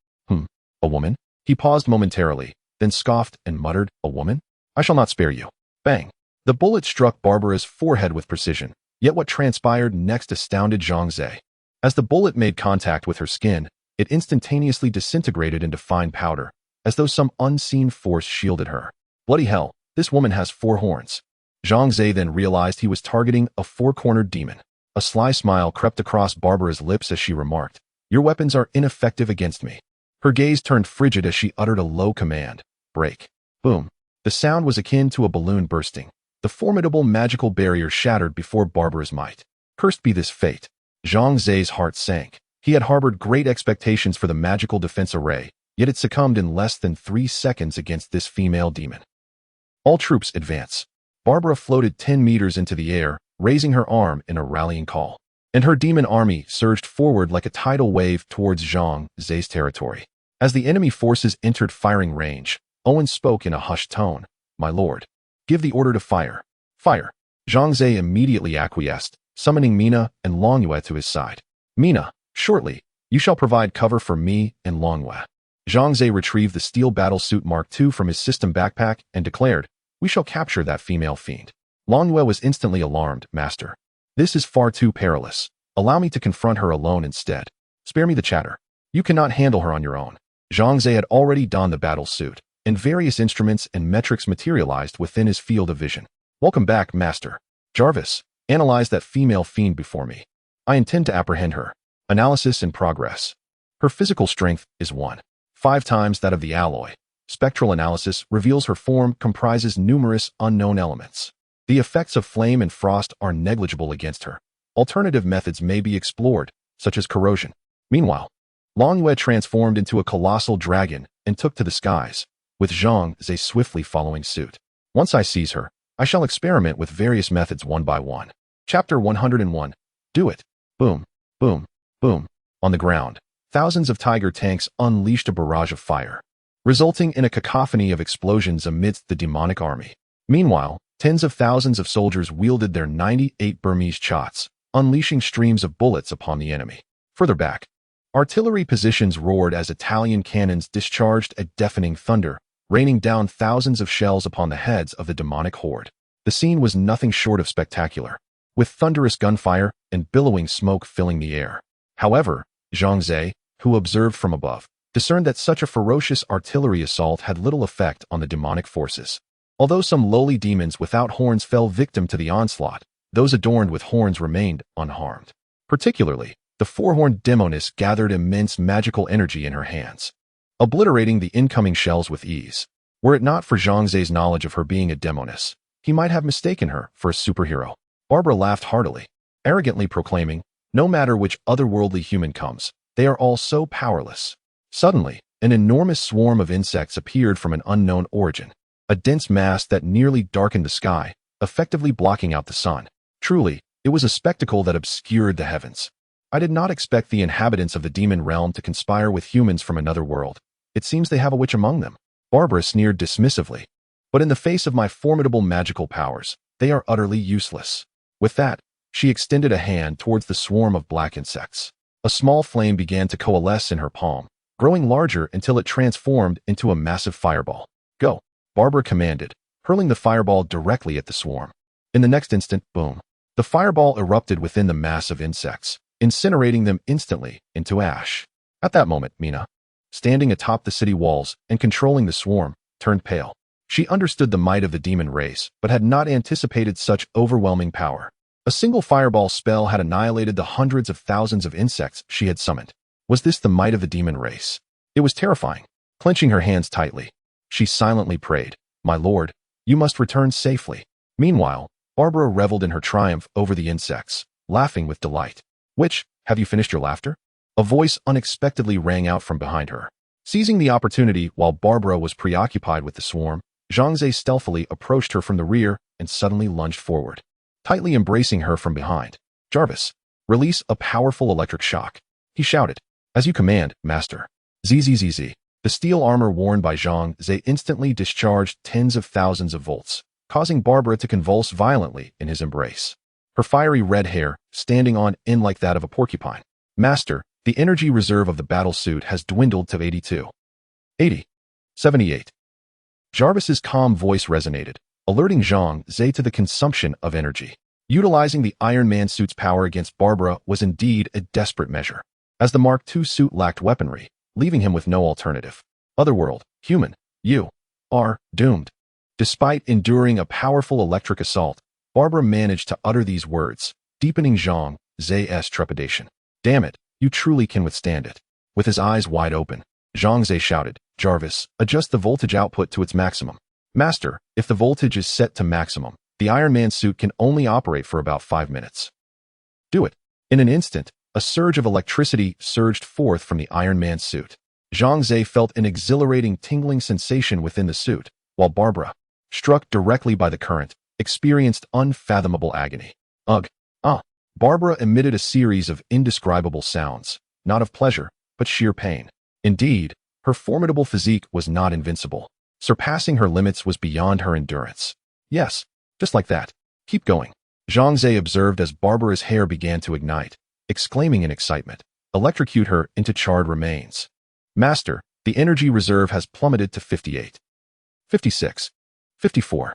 A woman? He paused momentarily, then scoffed and muttered, "A woman? I shall not spare you." Bang! The bullet struck Barbara's forehead with precision, yet what transpired next astounded Zhang Ze. As the bullet made contact with her skin, it instantaneously disintegrated into fine powder, as though some unseen force shielded her. Bloody hell, this woman has 4 horns. Zhang Ze then realized he was targeting a 4-cornered demon. A sly smile crept across Barbara's lips as she remarked, "Your weapons are ineffective against me." Her gaze turned frigid as she uttered a low command, "Break." Boom. The sound was akin to a balloon bursting. The formidable magical barrier shattered before Barbara's might. Cursed be this fate. Zhang Ze's heart sank. He had harbored great expectations for the magical defense array, yet it succumbed in less than 3 seconds against this female demon. All troops advance. Barbara floated 10 meters into the air, raising her arm in a rallying call. And her demon army surged forward like a tidal wave towards Zhang Ze's territory. As the enemy forces entered firing range, Owen spoke in a hushed tone, "My lord, give the order to fire." "Fire." Zhang Ze immediately acquiesced, summoning Mina and Longyue to his side. "Mina, shortly, you shall provide cover for me and Longyue." Zhang Ze retrieved the steel battlesuit Mark II from his system backpack and declared, "We shall capture that female fiend." Longyue was instantly alarmed, "Master, this is far too perilous. Allow me to confront her alone instead. Spare me the chatter. You cannot handle her on your own." Zhang Ze had already donned the battlesuit, and various instruments and metrics materialized within his field of vision. "Welcome back, Master. Jarvis, analyze that female fiend before me. I intend to apprehend her." Analysis in progress. Her physical strength is 1.5 times that of the alloy. Spectral analysis reveals her form comprises numerous unknown elements. The effects of flame and frost are negligible against her. Alternative methods may be explored, such as corrosion. Meanwhile, Longyue transformed into a colossal dragon and took to the skies, with Zhang Ze swiftly following suit. Once I seize her, I shall experiment with various methods one by one. Chapter 101. Do it. Boom, boom, boom. On the ground, thousands of tiger tanks unleashed a barrage of fire, resulting in a cacophony of explosions amidst the demonic army. Meanwhile, tens of thousands of soldiers wielded their 98 Burmese chots, unleashing streams of bullets upon the enemy. Further back, artillery positions roared as Italian cannons discharged a deafening thunder, raining down thousands of shells upon the heads of the demonic horde. The scene was nothing short of spectacular, with thunderous gunfire and billowing smoke filling the air. However, Zhang Ze, who observed from above, discerned that such a ferocious artillery assault had little effect on the demonic forces. Although some lowly demons without horns fell victim to the onslaught, those adorned with horns remained unharmed. Particularly, the 4-horned demoness gathered immense magical energy in her hands, obliterating the incoming shells with ease. Were it not for Zhang Ze's knowledge of her being a demoness, he might have mistaken her for a superhero. Barbara laughed heartily, arrogantly proclaiming, "No matter which otherworldly human comes, they are all so powerless." Suddenly, an enormous swarm of insects appeared from an unknown origin, a dense mass that nearly darkened the sky, effectively blocking out the sun. Truly, it was a spectacle that obscured the heavens. I did not expect the inhabitants of the demon realm to conspire with humans from another world. It seems they have a witch among them. Barbara sneered dismissively. But in the face of my formidable magical powers, they are utterly useless. With that, she extended a hand towards the swarm of black insects. A small flame began to coalesce in her palm, growing larger until it transformed into a massive fireball. "Go," Barbara commanded, hurling the fireball directly at the swarm. In the next instant, boom. The fireball erupted within the mass of insects, incinerating them instantly into ash. At that moment, Mina, standing atop the city walls and controlling the swarm, turned pale. She understood the might of the demon race, but had not anticipated such overwhelming power. A single fireball spell had annihilated the hundreds of thousands of insects she had summoned. Was this the might of the demon race? It was terrifying. Clenching her hands tightly, she silently prayed, "My lord, you must return safely." Meanwhile, Barbara reveled in her triumph over the insects, laughing with delight. "Which, have you finished your laughter?" A voice unexpectedly rang out from behind her. Seizing the opportunity while Barbara was preoccupied with the swarm, Zhang Ze stealthily approached her from the rear and suddenly lunged forward, tightly embracing her from behind. "Jarvis, release a powerful electric shock," he shouted. "As you command, master." Zzz. The steel armor worn by Zhang Ze instantly discharged tens of thousands of volts, causing Barbara to convulse violently in his embrace. Her fiery red hair standing on end like that of a porcupine. "Master, the energy reserve of the battle suit has dwindled to 82. 80. 78. Jarvis's calm voice resonated, alerting Zhang Ze to the consumption of energy. Utilizing the Iron Man suit's power against Barbara was indeed a desperate measure, as the Mark II suit lacked weaponry, leaving him with no alternative. Otherworld, human, you are doomed. Despite enduring a powerful electric assault, Barbara managed to utter these words, deepening Zhang Ze's trepidation. Damn it, you truly can withstand it. With his eyes wide open, Zhang Ze shouted, Jarvis, adjust the voltage output to its maximum. Master, if the voltage is set to maximum, the Iron Man suit can only operate for about 5 minutes. Do it. In an instant, a surge of electricity surged forth from the Iron Man suit. Zhang Ze felt an exhilarating tingling sensation within the suit, while Barbara, struck directly by the current, experienced unfathomable agony. Ugh. Barbara emitted a series of indescribable sounds, not of pleasure, but sheer pain. Indeed, her formidable physique was not invincible. Surpassing her limits was beyond her endurance. Yes, just like that. Keep going. Zhang Ze observed as Barbara's hair began to ignite, exclaiming in excitement, electrocute her into charred remains. Master, the energy reserve has plummeted to 58. 56. 54.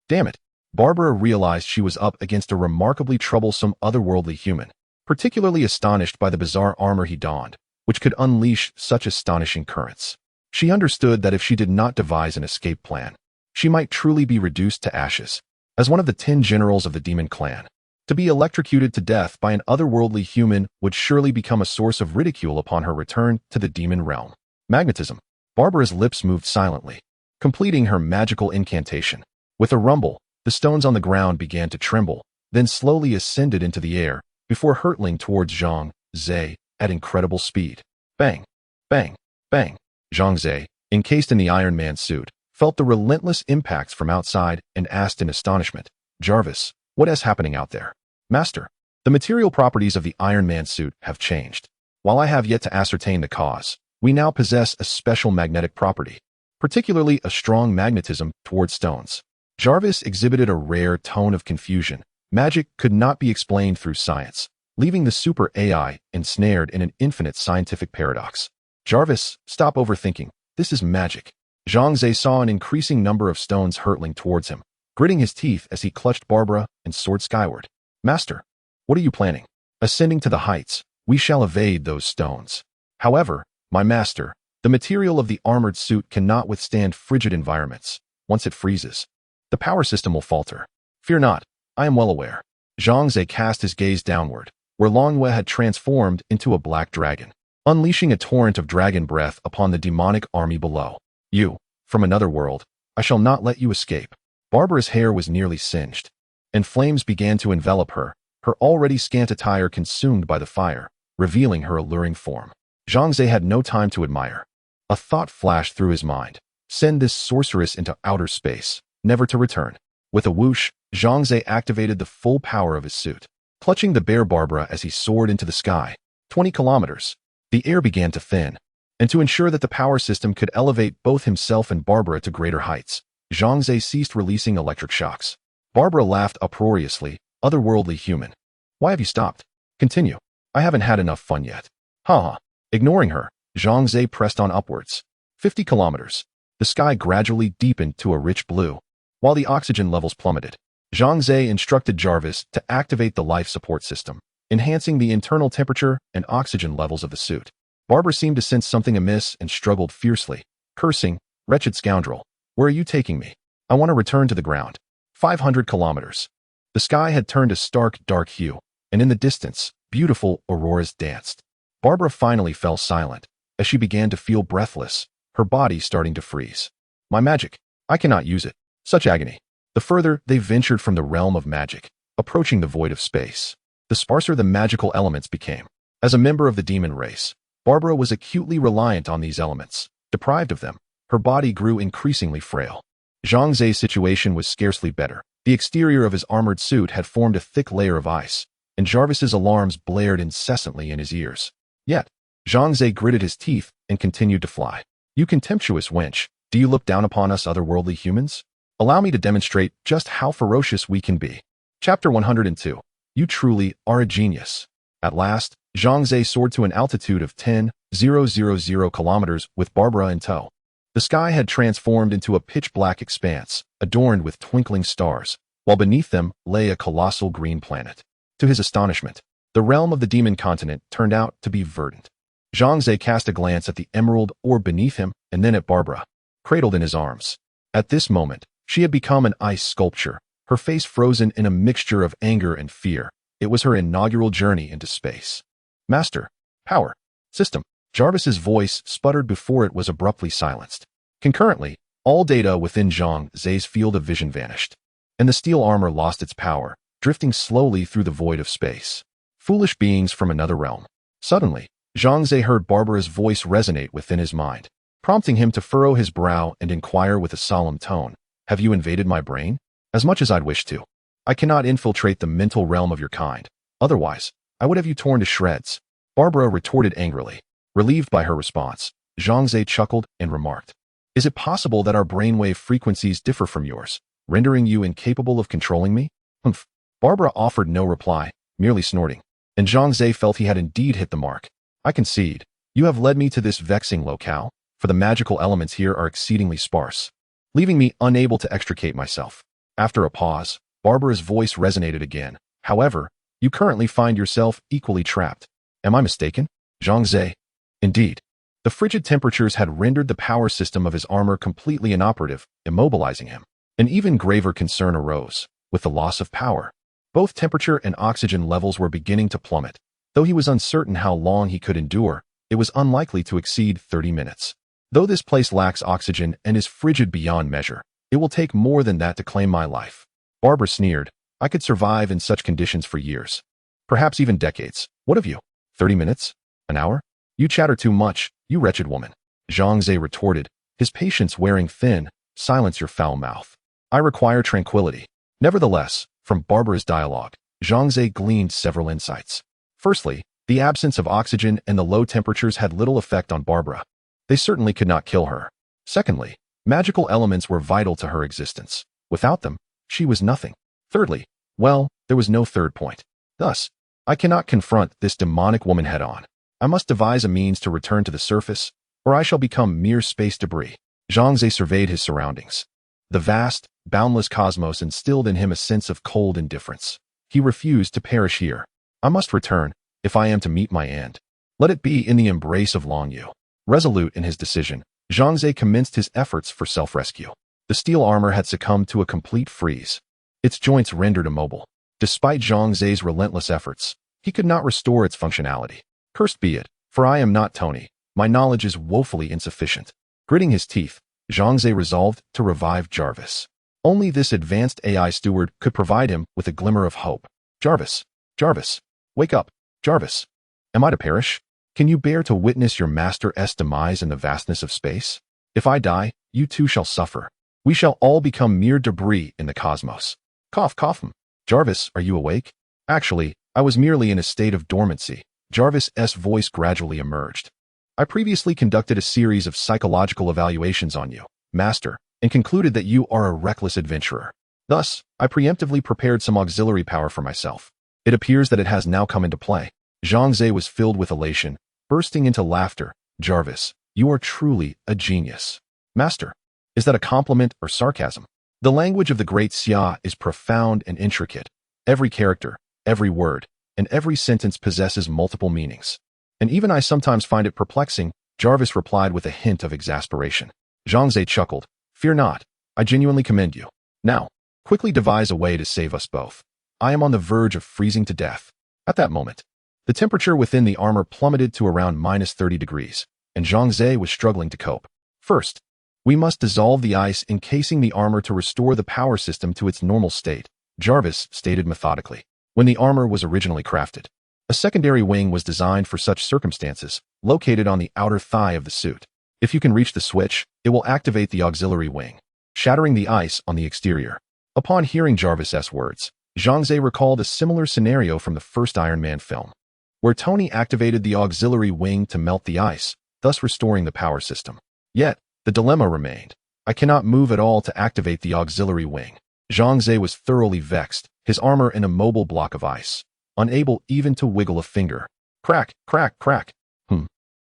Damn it. Barbara realized she was up against a remarkably troublesome otherworldly human, particularly astonished by the bizarre armor he donned, which could unleash such astonishing currents. She understood that if she did not devise an escape plan, she might truly be reduced to ashes. As one of the 10 generals of the demon clan, to be electrocuted to death by an otherworldly human would surely become a source of ridicule upon her return to the demon realm. Magnetism. Barbara's lips moved silently, completing her magical incantation. With a rumble, the stones on the ground began to tremble, then slowly ascended into the air, before hurtling towards Zhang Ze at incredible speed. Bang! Bang! Bang! Zhang Ze, encased in the Iron Man suit, felt the relentless impacts from outside and asked in astonishment, Jarvis, what is happening out there? Master, the material properties of the Iron Man suit have changed. While I have yet to ascertain the cause, we now possess a special magnetic property, particularly a strong magnetism towards stones. Jarvis exhibited a rare tone of confusion. Magic could not be explained through science, leaving the super AI ensnared in an infinite scientific paradox. Jarvis, stop overthinking. This is magic. Zhang Ze saw an increasing number of stones hurtling towards him, gritting his teeth as he clutched Barbara and soared skyward. Master, what are you planning? Ascending to the heights, we shall evade those stones. However, my master, the material of the armored suit cannot withstand frigid environments. Once it freezes, the power system will falter. Fear not, I am well aware. Zhang Ze cast his gaze downward, where Longyue had transformed into a black dragon, unleashing a torrent of dragon breath upon the demonic army below. You, from another world, I shall not let you escape. Barbara's hair was nearly singed, and flames began to envelop her, her already scant attire consumed by the fire, revealing her alluring form. Zhang Ze had no time to admire. A thought flashed through his mind. Send this sorceress into outer space, never to return. With a whoosh, Zhang Ze activated the full power of his suit, clutching the bare Barbara as he soared into the sky. 20 kilometers. The air began to thin, and to ensure that the power system could elevate both himself and Barbara to greater heights, Zhang Ze ceased releasing electric shocks. Barbara laughed uproariously, otherworldly human. Why have you stopped? Continue. I haven't had enough fun yet. Ha. Ignoring her, Zhang Ze pressed on upwards. 50 kilometers. The sky gradually deepened to a rich blue, while the oxygen levels plummeted. Zhang Ze instructed Jarvis to activate the life support system, enhancing the internal temperature and oxygen levels of the suit. Barbara seemed to sense something amiss and struggled fiercely, cursing, wretched scoundrel, where are you taking me? I want to return to the ground. 500 kilometers. The sky had turned a stark, dark hue, and in the distance, beautiful auroras danced. Barbara finally fell silent, as she began to feel breathless, her body starting to freeze. My magic. I cannot use it. Such agony. The further they ventured from the realm of magic, approaching the void of space, the sparser the magical elements became. As a member of the demon race, Barbara was acutely reliant on these elements. Deprived of them, her body grew increasingly frail. Zhang Ze's situation was scarcely better. The exterior of his armored suit had formed a thick layer of ice, and Jarvis's alarms blared incessantly in his ears. Yet, Zhang Ze gritted his teeth and continued to fly. You contemptuous wench, do you look down upon us otherworldly humans? Allow me to demonstrate just how ferocious we can be. Chapter 102. You truly are a genius. At last, Zhang Ze soared to an altitude of 10,000 kilometers with Barbara in tow. The sky had transformed into a pitch-black expanse, adorned with twinkling stars, while beneath them lay a colossal green planet. To his astonishment, the realm of the demon continent turned out to be verdant. Zhang Ze cast a glance at the emerald orb beneath him and then at Barbara, cradled in his arms. At this moment, she had become an ice sculpture, her face frozen in a mixture of anger and fear. It was her inaugural journey into space. Master. Power. System. Jarvis's voice sputtered before it was abruptly silenced. Concurrently, all data within Zhang Ze's field of vision vanished, and the steel armor lost its power, drifting slowly through the void of space. Foolish beings from another realm. Suddenly, Zhang Ze heard Barbara's voice resonate within his mind, prompting him to furrow his brow and inquire with a solemn tone, "Have you invaded my brain? As much as I'd wish to. I cannot infiltrate the mental realm of your kind. Otherwise, I would have you torn to shreds." Barbara retorted angrily. Relieved by her response, Zhang Ze chuckled and remarked, "Is it possible that our brainwave frequencies differ from yours, rendering you incapable of controlling me?" Humph. Barbara offered no reply, merely snorting, and Zhang Ze felt he had indeed hit the mark. "I concede. You have led me to this vexing locale, for the magical elements here are exceedingly sparse, leaving me unable to extricate myself." After a pause, Barbara's voice resonated again. "However, you currently find yourself equally trapped. Am I mistaken?" Zhang Ze. Indeed. The frigid temperatures had rendered the power system of his armor completely inoperative, immobilizing him. An even graver concern arose. With the loss of power, both temperature and oxygen levels were beginning to plummet. Though he was uncertain how long he could endure, it was unlikely to exceed 30 minutes. "Though this place lacks oxygen and is frigid beyond measure, it will take more than that to claim my life." Barbara sneered. "I could survive in such conditions for years. Perhaps even decades. What of you? 30 minutes? An hour? You chatter too much, you wretched woman." Zhang Ze retorted, his patience wearing thin. "Silence your foul mouth. I require tranquility." Nevertheless, from Barbara's dialogue, Zhang Ze gleaned several insights. Firstly, the absence of oxygen and the low temperatures had little effect on Barbara. They certainly could not kill her. Secondly, magical elements were vital to her existence. Without them, she was nothing. Thirdly, well, there was no third point. Thus, I cannot confront this demonic woman head-on. I must devise a means to return to the surface, or I shall become mere space debris. Zhang Ze surveyed his surroundings. The vast, boundless cosmos instilled in him a sense of cold indifference. He refused to perish here. "I must return, if I am to meet my end. Let it be in the embrace of Longyu." Resolute in his decision, Zhang Ze commenced his efforts for self-rescue. The steel armor had succumbed to a complete freeze, its joints rendered immobile. Despite Zhang Ze's relentless efforts, he could not restore its functionality. "Cursed be it, for I am not Tony. My knowledge is woefully insufficient." Gritting his teeth, Zhang Ze resolved to revive Jarvis. Only this advanced AI steward could provide him with a glimmer of hope. "Jarvis! Jarvis! Wake up! Jarvis! Am I to perish? Can you bear to witness your master's demise in the vastness of space? If I die, you too shall suffer. We shall all become mere debris in the cosmos." Cough, cough. "Jarvis, are you awake?" "Actually, I was merely in a state of dormancy." Jarvis's voice gradually emerged. "I previously conducted a series of psychological evaluations on you, Master, and concluded that you are a reckless adventurer. Thus, I preemptively prepared some auxiliary power for myself. It appears that it has now come into play." Zhang Ze was filled with elation, bursting into laughter. "Jarvis, you are truly a genius." "Master, is that a compliment or sarcasm?" The language of the great Xia is profound and intricate. Every character, every word, and every sentence possesses multiple meanings. And even I sometimes find it perplexing, Jarvis replied with a hint of exasperation. Zhang Ze chuckled. "Fear not. I genuinely commend you. Now, quickly devise a way to save us both. I am on the verge of freezing to death." At that moment, the temperature within the armor plummeted to around -30 degrees, and Zhang Ze was struggling to cope. "First, we must dissolve the ice encasing the armor to restore the power system to its normal state," Jarvis stated methodically. When the armor was originally crafted, a secondary wing was designed for such circumstances, located on the outer thigh of the suit. If you can reach the switch, it will activate the auxiliary wing, shattering the ice on the exterior. Upon hearing Jarvis's words, Zhang Ze recalled a similar scenario from the first Iron Man film, where Tony activated the auxiliary wing to melt the ice, thus restoring the power system. Yet, the dilemma remained. I cannot move at all to activate the auxiliary wing. Zhang Ze was thoroughly vexed, his armor an immobile block of ice, unable even to wiggle a finger. Crack, crack, crack.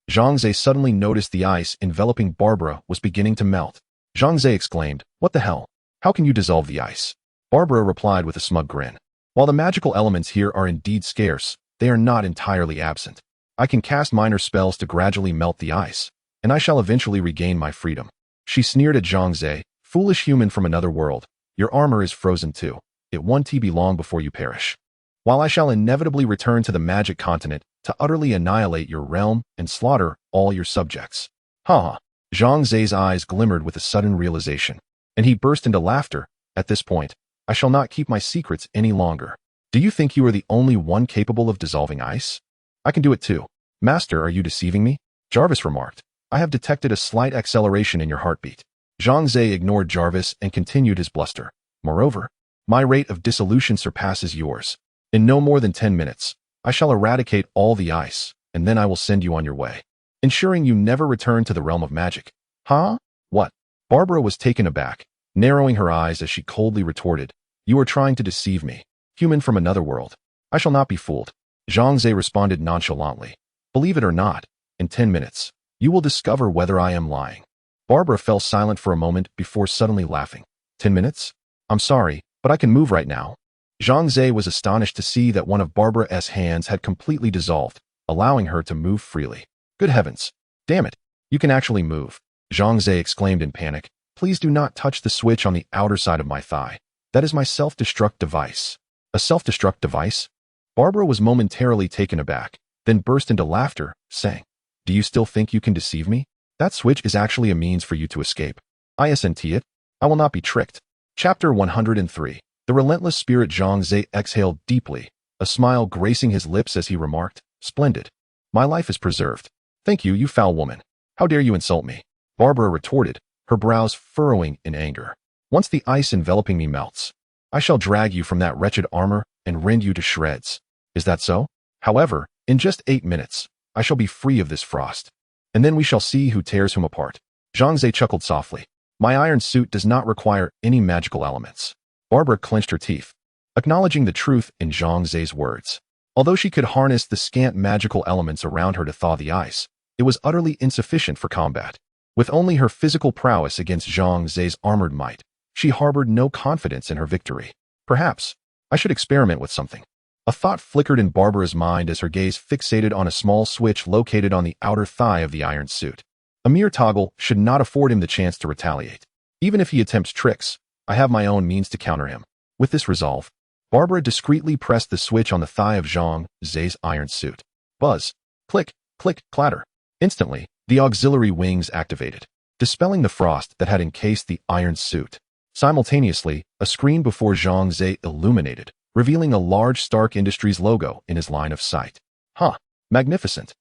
Zhang Ze suddenly noticed the ice enveloping Barbara was beginning to melt. Zhang Ze exclaimed, "What the hell? How can you dissolve the ice?" Barbara replied with a smug grin. "While the magical elements here are indeed scarce, they are not entirely absent. I can cast minor spells to gradually melt the ice, and I shall eventually regain my freedom." She sneered at Zhang Ze, "Foolish human from another world, your armor is frozen too. It won't be long before you perish. While I shall inevitably return to the magic continent to utterly annihilate your realm and slaughter all your subjects." Ha ha. Zhang Ze's eyes glimmered with a sudden realization, and he burst into laughter. "At this point, I shall not keep my secrets any longer. Do you think you are the only one capable of dissolving ice? I can do it too." "Master, are you deceiving me?" Jarvis remarked. "I have detected a slight acceleration in your heartbeat." Zhang Ze ignored Jarvis and continued his bluster. "Moreover, my rate of dissolution surpasses yours. In no more than 10 minutes, I shall eradicate all the ice, and then I will send you on your way, ensuring you never return to the realm of magic." "Huh? What?" Barbara was taken aback, narrowing her eyes as she coldly retorted, "You are trying to deceive me, human from another world. I shall not be fooled." Zhang Ze responded nonchalantly, "Believe it or not, in 10 minutes, you will discover whether I am lying." Barbara fell silent for a moment before suddenly laughing. "10 minutes? I'm sorry, but I can move right now." Zhang Ze was astonished to see that one of Barbara's hands had completely dissolved, allowing her to move freely. "Good heavens! Damn it! You can actually move!" Zhang Ze exclaimed in panic. "Please do not touch the switch on the outer side of my thigh. That is my self-destruct device." "A self-destruct device?" Barbara was momentarily taken aback, then burst into laughter, saying, "Do you still think you can deceive me? That switch is actually a means for you to escape. I assent it. I will not be tricked." Chapter 103. The relentless spirit. Zhang Ze exhaled deeply, a smile gracing his lips as he remarked, "Splendid. My life is preserved. Thank you, you foul woman. How dare you insult me?" Barbara retorted, her brows furrowing in anger. "Once the ice enveloping me melts, I shall drag you from that wretched armor and rend you to shreds. Is that so? However, in just 8 minutes, I shall be free of this frost, and then we shall see who tears whom apart." Zhang Ze chuckled softly. "My iron suit does not require any magical elements." Barbara clenched her teeth, acknowledging the truth in Zhang Ze's words. Although she could harness the scant magical elements around her to thaw the ice, it was utterly insufficient for combat. With only her physical prowess against Zhang Ze's armored might, she harbored no confidence in her victory. "Perhaps I should experiment with something." A thought flickered in Barbara's mind as her gaze fixated on a small switch located on the outer thigh of the iron suit. A mere toggle should not afford him the chance to retaliate. Even if he attempts tricks, I have my own means to counter him. With this resolve, Barbara discreetly pressed the switch on the thigh of Zhang Ze's iron suit. Buzz, click, click, clatter. Instantly, the auxiliary wings activated, dispelling the frost that had encased the iron suit. Simultaneously, a screen before Zhang Ze illuminated, revealing a large Stark Industries logo in his line of sight. "Huh, magnificent."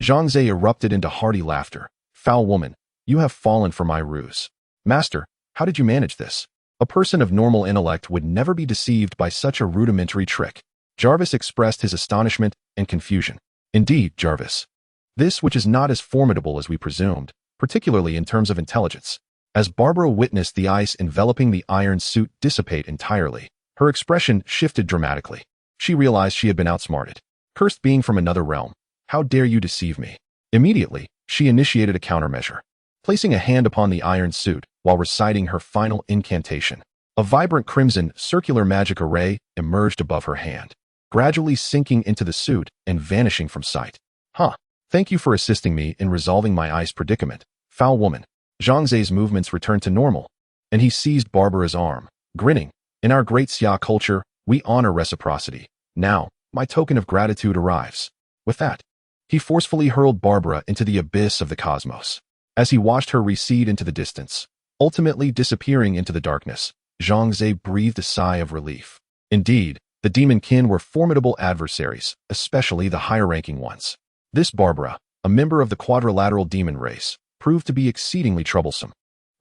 Zhang Ze erupted into hearty laughter. "Foul woman, you have fallen for my ruse. Master, how did you manage this? A person of normal intellect would never be deceived by such a rudimentary trick." Jarvis expressed his astonishment and confusion. "Indeed, Jarvis. This which is not as formidable as we presumed, particularly in terms of intelligence." As Barbara witnessed the ice enveloping the iron suit dissipate entirely, her expression shifted dramatically. She realized she had been outsmarted. "Cursed being from another realm, how dare you deceive me?" Immediately, she initiated a countermeasure. Placing a hand upon the iron suit while reciting her final incantation, a vibrant crimson circular magic array emerged above her hand, gradually sinking into the suit and vanishing from sight. "Huh. Thank you for assisting me in resolving my ice predicament, foul woman." Zhang Ze's movements returned to normal, and he seized Barbara's arm, grinning. "In our great Xia culture, we honor reciprocity. Now, my token of gratitude arrives." With that, he forcefully hurled Barbara into the abyss of the cosmos. As he watched her recede into the distance, ultimately disappearing into the darkness, Zhang Ze breathed a sigh of relief. Indeed, the demon kin were formidable adversaries, especially the higher-ranking ones. This Barbara, a member of the quadrilateral demon race, proved to be exceedingly troublesome.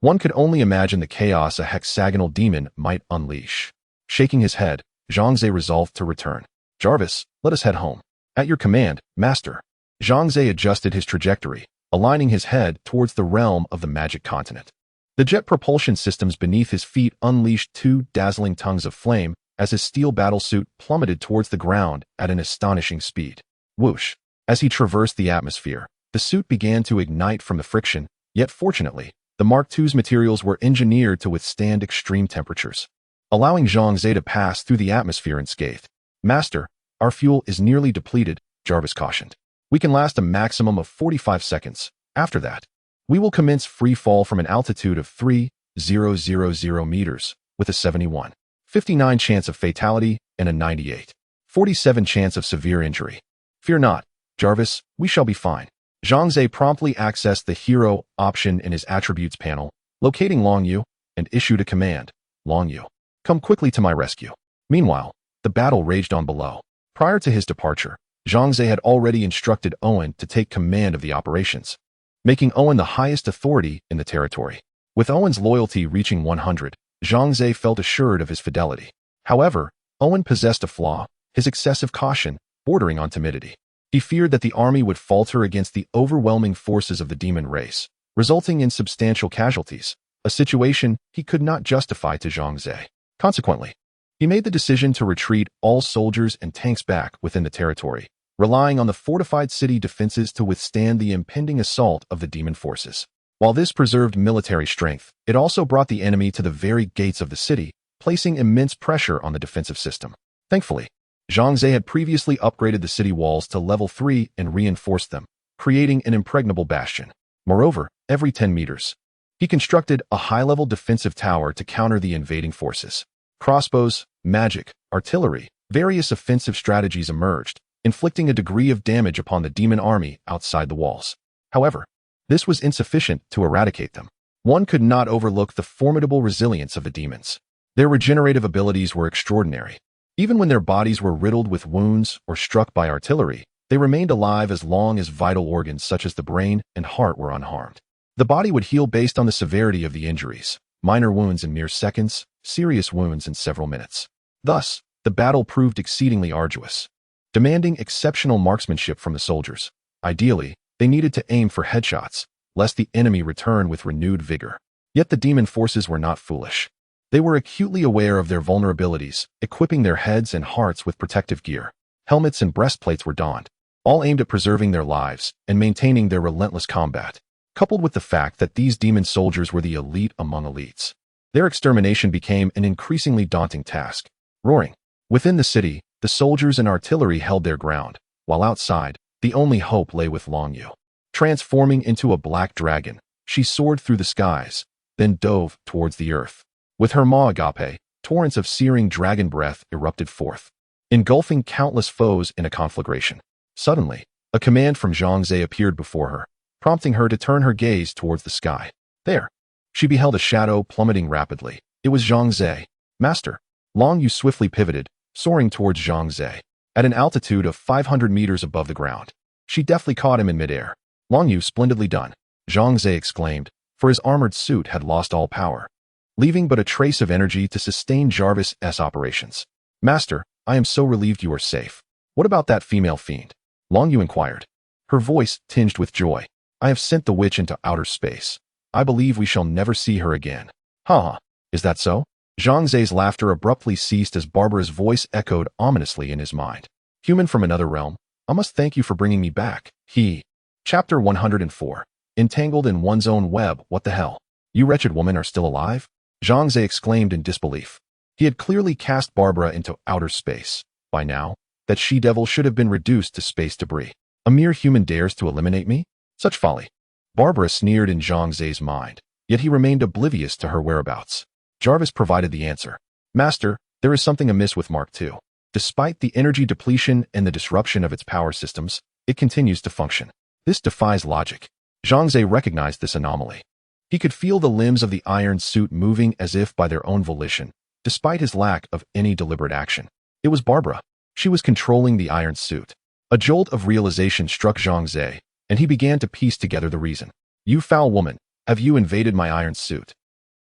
One could only imagine the chaos a hexagonal demon might unleash. Shaking his head, Zhang Ze resolved to return. "Jarvis, let us head home." "At your command, master." Zhang Ze adjusted his trajectory, aligning his head towards the realm of the magic continent. The jet propulsion systems beneath his feet unleashed 2 dazzling tongues of flame as his steel battlesuit plummeted towards the ground at an astonishing speed. Whoosh! As he traversed the atmosphere, The suit began to ignite from the friction, yet fortunately, the Mark II's materials were engineered to withstand extreme temperatures, allowing Zhang Ze to pass through the atmosphere unscathed. "Master, our fuel is nearly depleted," Jarvis cautioned. "We can last a maximum of 45 seconds. After that, we will commence free fall from an altitude of 3,000 meters with a 71.59 chance of fatality and a 98.47 chance of severe injury. Fear not, Jarvis, we shall be fine." Zhang Ze promptly accessed the hero option in his attributes panel, locating Long Yu, and issued a command. "Long Yu, come quickly to my rescue." Meanwhile, the battle raged on below. Prior to his departure, Zhang Ze had already instructed Owen to take command of the operations, making Owen the highest authority in the territory. With Owen's loyalty reaching 100, Zhang Ze felt assured of his fidelity. However, Owen possessed a flaw, his excessive caution, bordering on timidity. He feared that the army would falter against the overwhelming forces of the demon race, resulting in substantial casualties, a situation he could not justify to Zhang Ze. Consequently, he made the decision to retreat all soldiers and tanks back within the territory, relying on the fortified city defenses to withstand the impending assault of the demon forces. While this preserved military strength, it also brought the enemy to the very gates of the city, placing immense pressure on the defensive system. Thankfully, Zhang Ze had previously upgraded the city walls to level 3 and reinforced them, creating an impregnable bastion. Moreover, every 10 meters, he constructed a high-level defensive tower to counter the invading forces. Crossbows, magic, artillery, various offensive strategies emerged, inflicting a degree of damage upon the demon army outside the walls. However, this was insufficient to eradicate them. One could not overlook the formidable resilience of the demons. Their regenerative abilities were extraordinary. Even when their bodies were riddled with wounds or struck by artillery, they remained alive as long as vital organs such as the brain and heart were unharmed. The body would heal based on the severity of the injuries, minor wounds in mere seconds, serious wounds in several minutes. Thus, the battle proved exceedingly arduous, demanding exceptional marksmanship from the soldiers. Ideally, they needed to aim for headshots, lest the enemy return with renewed vigor. Yet the demon forces were not foolish. They were acutely aware of their vulnerabilities, equipping their heads and hearts with protective gear. Helmets and breastplates were donned, all aimed at preserving their lives and maintaining their relentless combat. Coupled with the fact that these demon soldiers were the elite among elites, their extermination became an increasingly daunting task. Roaring. Within the city, the soldiers and artillery held their ground, while outside, the only hope lay with Long Yu. Transforming into a black dragon, she soared through the skies, then dove towards the earth. With her maw agape, torrents of searing dragon breath erupted forth, engulfing countless foes in a conflagration. Suddenly, a command from Zhang Ze appeared before her, prompting her to turn her gaze towards the sky. There, she beheld a shadow plummeting rapidly. It was Zhang Ze. "Master." Long Yu swiftly pivoted, soaring towards Zhang Ze. At an altitude of 500 meters above the ground, she deftly caught him in midair. "Long Yu, splendidly done," Zhang Ze exclaimed, for his armored suit had lost all power, leaving but a trace of energy to sustain Jarvis' operations. "Master, I am so relieved you are safe. What about that female fiend?" Long Yu inquired, her voice tinged with joy. "I have sent the witch into outer space. I believe we shall never see her again." "Ha! Is that so?" Zhang Ze's laughter abruptly ceased as Barbara's voice echoed ominously in his mind. "Human from another realm, I must thank you for bringing me back." Chapter 104. Entangled in one's own web, what the hell? "You wretched woman are still alive?" Zhang Ze exclaimed in disbelief. He had clearly cast Barbara into outer space. By now, that she-devil should have been reduced to space debris. A mere human dares to eliminate me? Such folly. Barbara sneered in Zhang Ze's mind, yet he remained oblivious to her whereabouts. Jarvis provided the answer. "Master, there is something amiss with Mark II. Despite the energy depletion and the disruption of its power systems, it continues to function. This defies logic." Zhang Ze recognized this anomaly. He could feel the limbs of the iron suit moving as if by their own volition, despite his lack of any deliberate action. It was Barbara. She was controlling the iron suit. A jolt of realization struck Zhang Ze, and he began to piece together the reason. "You foul woman, have you invaded my iron suit?"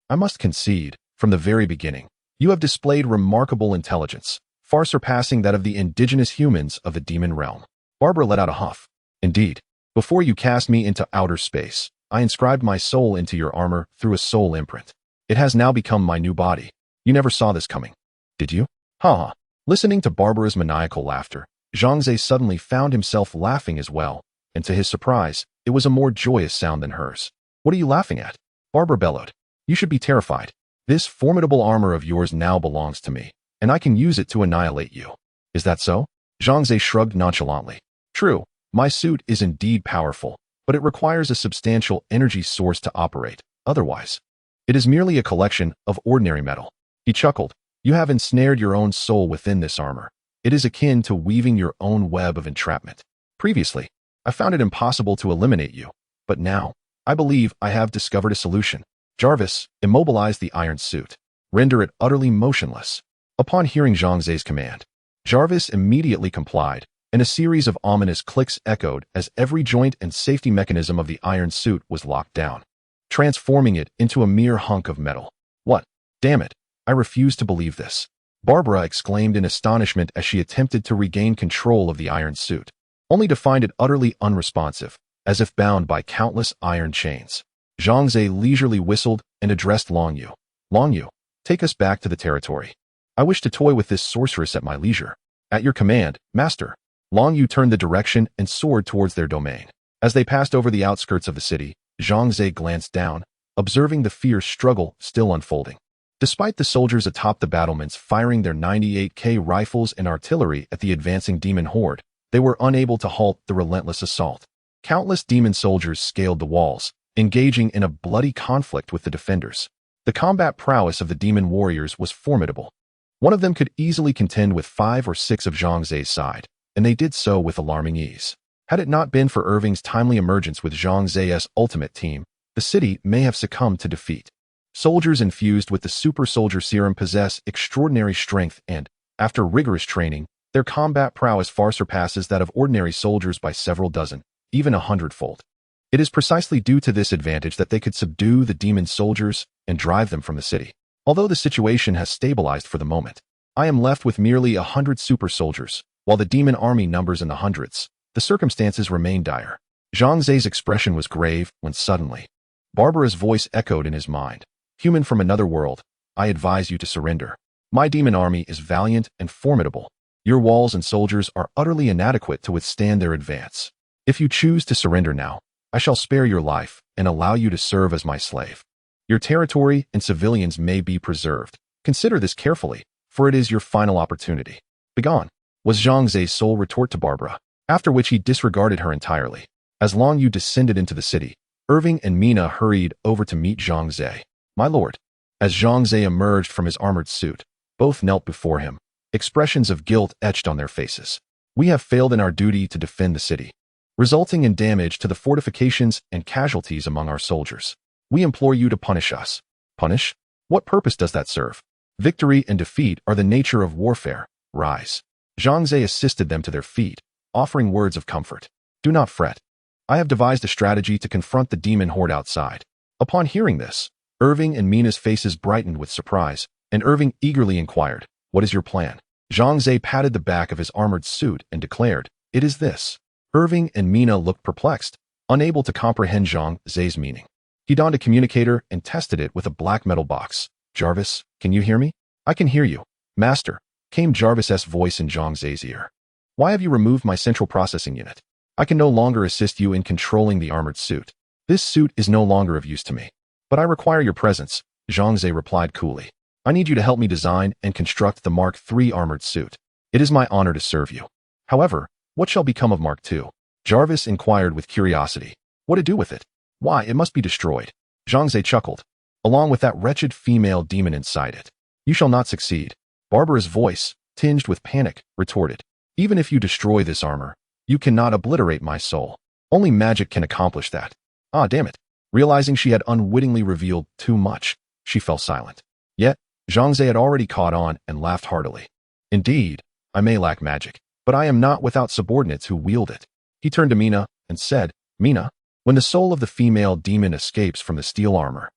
"I must concede, from the very beginning, you have displayed remarkable intelligence, far surpassing that of the indigenous humans of the demon realm." Barbara let out a huff. "Indeed, before you cast me into outer space, I inscribed my soul into your armor through a soul imprint. It has now become my new body. You never saw this coming, did you?" "Ha ha." Listening to Barbara's maniacal laughter, Zhang Ze suddenly found himself laughing as well, and to his surprise, it was a more joyous sound than hers. What are you laughing at? Barbara bellowed. You should be terrified. This formidable armor of yours now belongs to me, and I can use it to annihilate you. Is that so? Zhang Ze shrugged nonchalantly. True, my suit is indeed powerful, but it requires a substantial energy source to operate. Otherwise, it is merely a collection of ordinary metal. He chuckled. You have ensnared your own soul within this armor. It is akin to weaving your own web of entrapment. Previously, I found it impossible to eliminate you, but now, I believe I have discovered a solution. Jarvis, immobilize the iron suit. Render it utterly motionless. Upon hearing Zhang Ze's command, Jarvis immediately complied, and a series of ominous clicks echoed as every joint and safety mechanism of the iron suit was locked down, transforming it into a mere hunk of metal. What? Damn it, I refuse to believe this. Barbara exclaimed in astonishment as she attempted to regain control of the iron suit, only to find it utterly unresponsive, as if bound by countless iron chains. Zhang Ze leisurely whistled and addressed Long Yu. Long Yu, take us back to the territory. I wish to toy with this sorceress at my leisure. At your command, master. Long Yu turned the direction and soared towards their domain. As they passed over the outskirts of the city, Zhang Ze glanced down, observing the fierce struggle still unfolding. Despite the soldiers atop the battlements firing their 98K rifles and artillery at the advancing demon horde, they were unable to halt the relentless assault. Countless demon soldiers scaled the walls, engaging in a bloody conflict with the defenders. The combat prowess of the demon warriors was formidable. One of them could easily contend with 5 or 6 of Zhang Ze's side, and they did so with alarming ease. Had it not been for Irving's timely emergence with Zhang Ze's ultimate team, the city may have succumbed to defeat. Soldiers infused with the super soldier serum possess extraordinary strength and, after rigorous training, their combat prowess far surpasses that of ordinary soldiers by several dozen, even 100-fold. It is precisely due to this advantage that they could subdue the demon soldiers and drive them from the city. Although the situation has stabilized for the moment, I am left with merely 100 super soldiers, while the demon army numbers in the hundreds. The circumstances remain dire. Zhang Ze's expression was grave when suddenly, Barbara's voice echoed in his mind. Human from another world, I advise you to surrender. My demon army is valiant and formidable. Your walls and soldiers are utterly inadequate to withstand their advance. If you choose to surrender now, I shall spare your life and allow you to serve as my slave. Your territory and civilians may be preserved. Consider this carefully, for it is your final opportunity. Begone, was Zhang Ze's sole retort to Barbara, after which he disregarded her entirely. As Long Yu descended into the city, Irving and Mina hurried over to meet Zhang Ze. My lord. As Zhang Ze emerged from his armored suit, both knelt before him, expressions of guilt etched on their faces. We have failed in our duty to defend the city, resulting in damage to the fortifications and casualties among our soldiers. We implore you to punish us. Punish? What purpose does that serve? Victory and defeat are the nature of warfare. Rise. Zhang Ze assisted them to their feet, offering words of comfort. Do not fret. I have devised a strategy to confront the demon horde outside. Upon hearing this, Irving and Mina's faces brightened with surprise, and Irving eagerly inquired, what is your plan? Zhang Ze patted the back of his armored suit and declared, it is this. Irving and Mina looked perplexed, unable to comprehend Zhang Ze's meaning. He donned a communicator and tested it with a black metal box. Jarvis, can you hear me? I can hear you, master, came Jarvis's voice in Zhang Ze's ear. Why have you removed my central processing unit? I can no longer assist you in controlling the armored suit. This suit is no longer of use to me. But I require your presence, Zhang Ze replied coolly. I need you to help me design and construct the Mark III armored suit. It is my honor to serve you. However, what shall become of Mark II? Jarvis inquired with curiosity. What to do with it? Why, it must be destroyed. Zhang Ze chuckled. Along with that wretched female demon inside it. You shall not succeed. Barbara's voice, tinged with panic, retorted. Even if you destroy this armor, you cannot obliterate my soul. Only magic can accomplish that. Ah, damn it. Realizing she had unwittingly revealed too much, she fell silent. Yet, Zhang Ze had already caught on and laughed heartily. Indeed, I may lack magic, but I am not without subordinates who wield it. He turned to Mina and said, Mina, when the soul of the female demon escapes from the steel armor,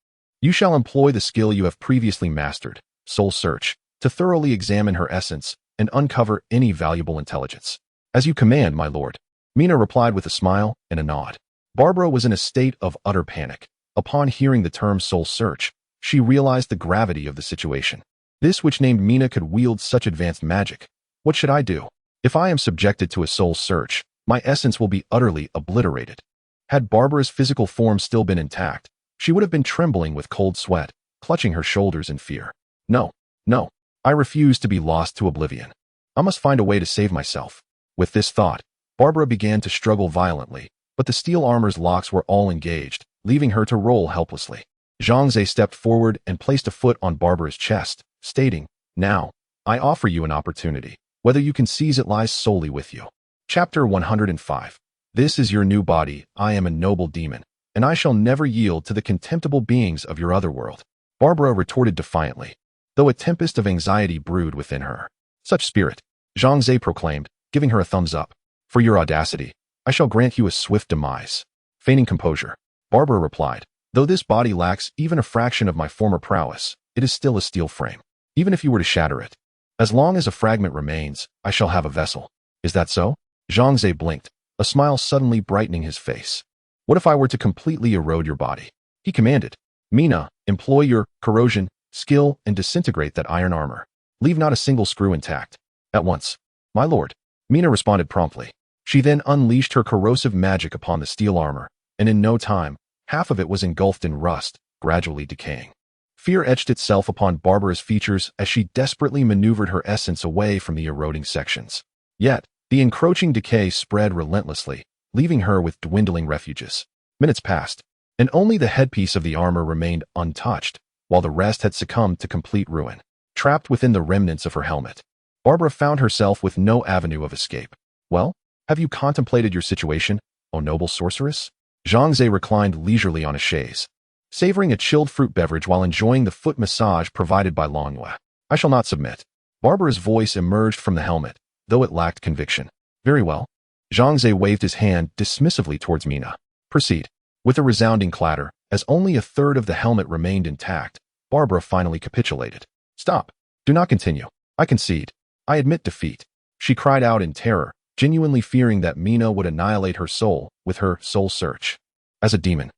you shall employ the skill you have previously mastered, Soul Search, to thoroughly examine her essence and uncover any valuable intelligence. As you command, my lord. Mina replied with a smile and a nod. Barbara was in a state of utter panic. Upon hearing the term Soul Search, she realized the gravity of the situation. This which named Mina could wield such advanced magic. What should I do? If I am subjected to a Soul Search, my essence will be utterly obliterated. Had Barbara's physical form still been intact, she would have been trembling with cold sweat, clutching her shoulders in fear. No, no, I refuse to be lost to oblivion. I must find a way to save myself. With this thought, Barbara began to struggle violently, but the steel armor's locks were all engaged, leaving her to roll helplessly. Zhang Ze stepped forward and placed a foot on Barbara's chest, stating, "Now, I offer you an opportunity. Whether you can seize it lies solely with you." Chapter 105. This is your new body. I am a noble demon, and I shall never yield to the contemptible beings of your other world. Barbara retorted defiantly, though a tempest of anxiety brewed within her. Such spirit, Zhang Ze proclaimed, giving her a thumbs up. For your audacity, I shall grant you a swift demise. Feigning composure, Barbara replied, though this body lacks even a fraction of my former prowess, it is still a steel frame. Even if you were to shatter it, as long as a fragment remains, I shall have a vessel. Is that so? Zhang Ze blinked, a smile suddenly brightening his face. What if I were to completely erode your body? He commanded. Mina, employ your corrosion, skill, and disintegrate that iron armor. Leave not a single screw intact. At once. My lord. Mina responded promptly. She then unleashed her corrosive magic upon the steel armor, and in no time, half of it was engulfed in rust, gradually decaying. Fear etched itself upon Barbara's features as she desperately maneuvered her essence away from the eroding sections. Yet, the encroaching decay spread relentlessly, leaving her with dwindling refuges. Minutes passed, and only the headpiece of the armor remained untouched, while the rest had succumbed to complete ruin. Trapped within the remnants of her helmet, Barbara found herself with no avenue of escape. Well, have you contemplated your situation, O noble sorceress? Zhang Ze reclined leisurely on a chaise, savoring a chilled fruit beverage while enjoying the foot massage provided by Longyue. I shall not submit. Barbara's voice emerged from the helmet, though it lacked conviction. Very well. Zhang Ze waved his hand dismissively towards Mina. Proceed. With a resounding clatter, as only a third of the helmet remained intact, Barbara finally capitulated. Stop. Do not continue. I concede. I admit defeat. She cried out in terror, genuinely fearing that Mina would annihilate her soul with her soul search. As a demon,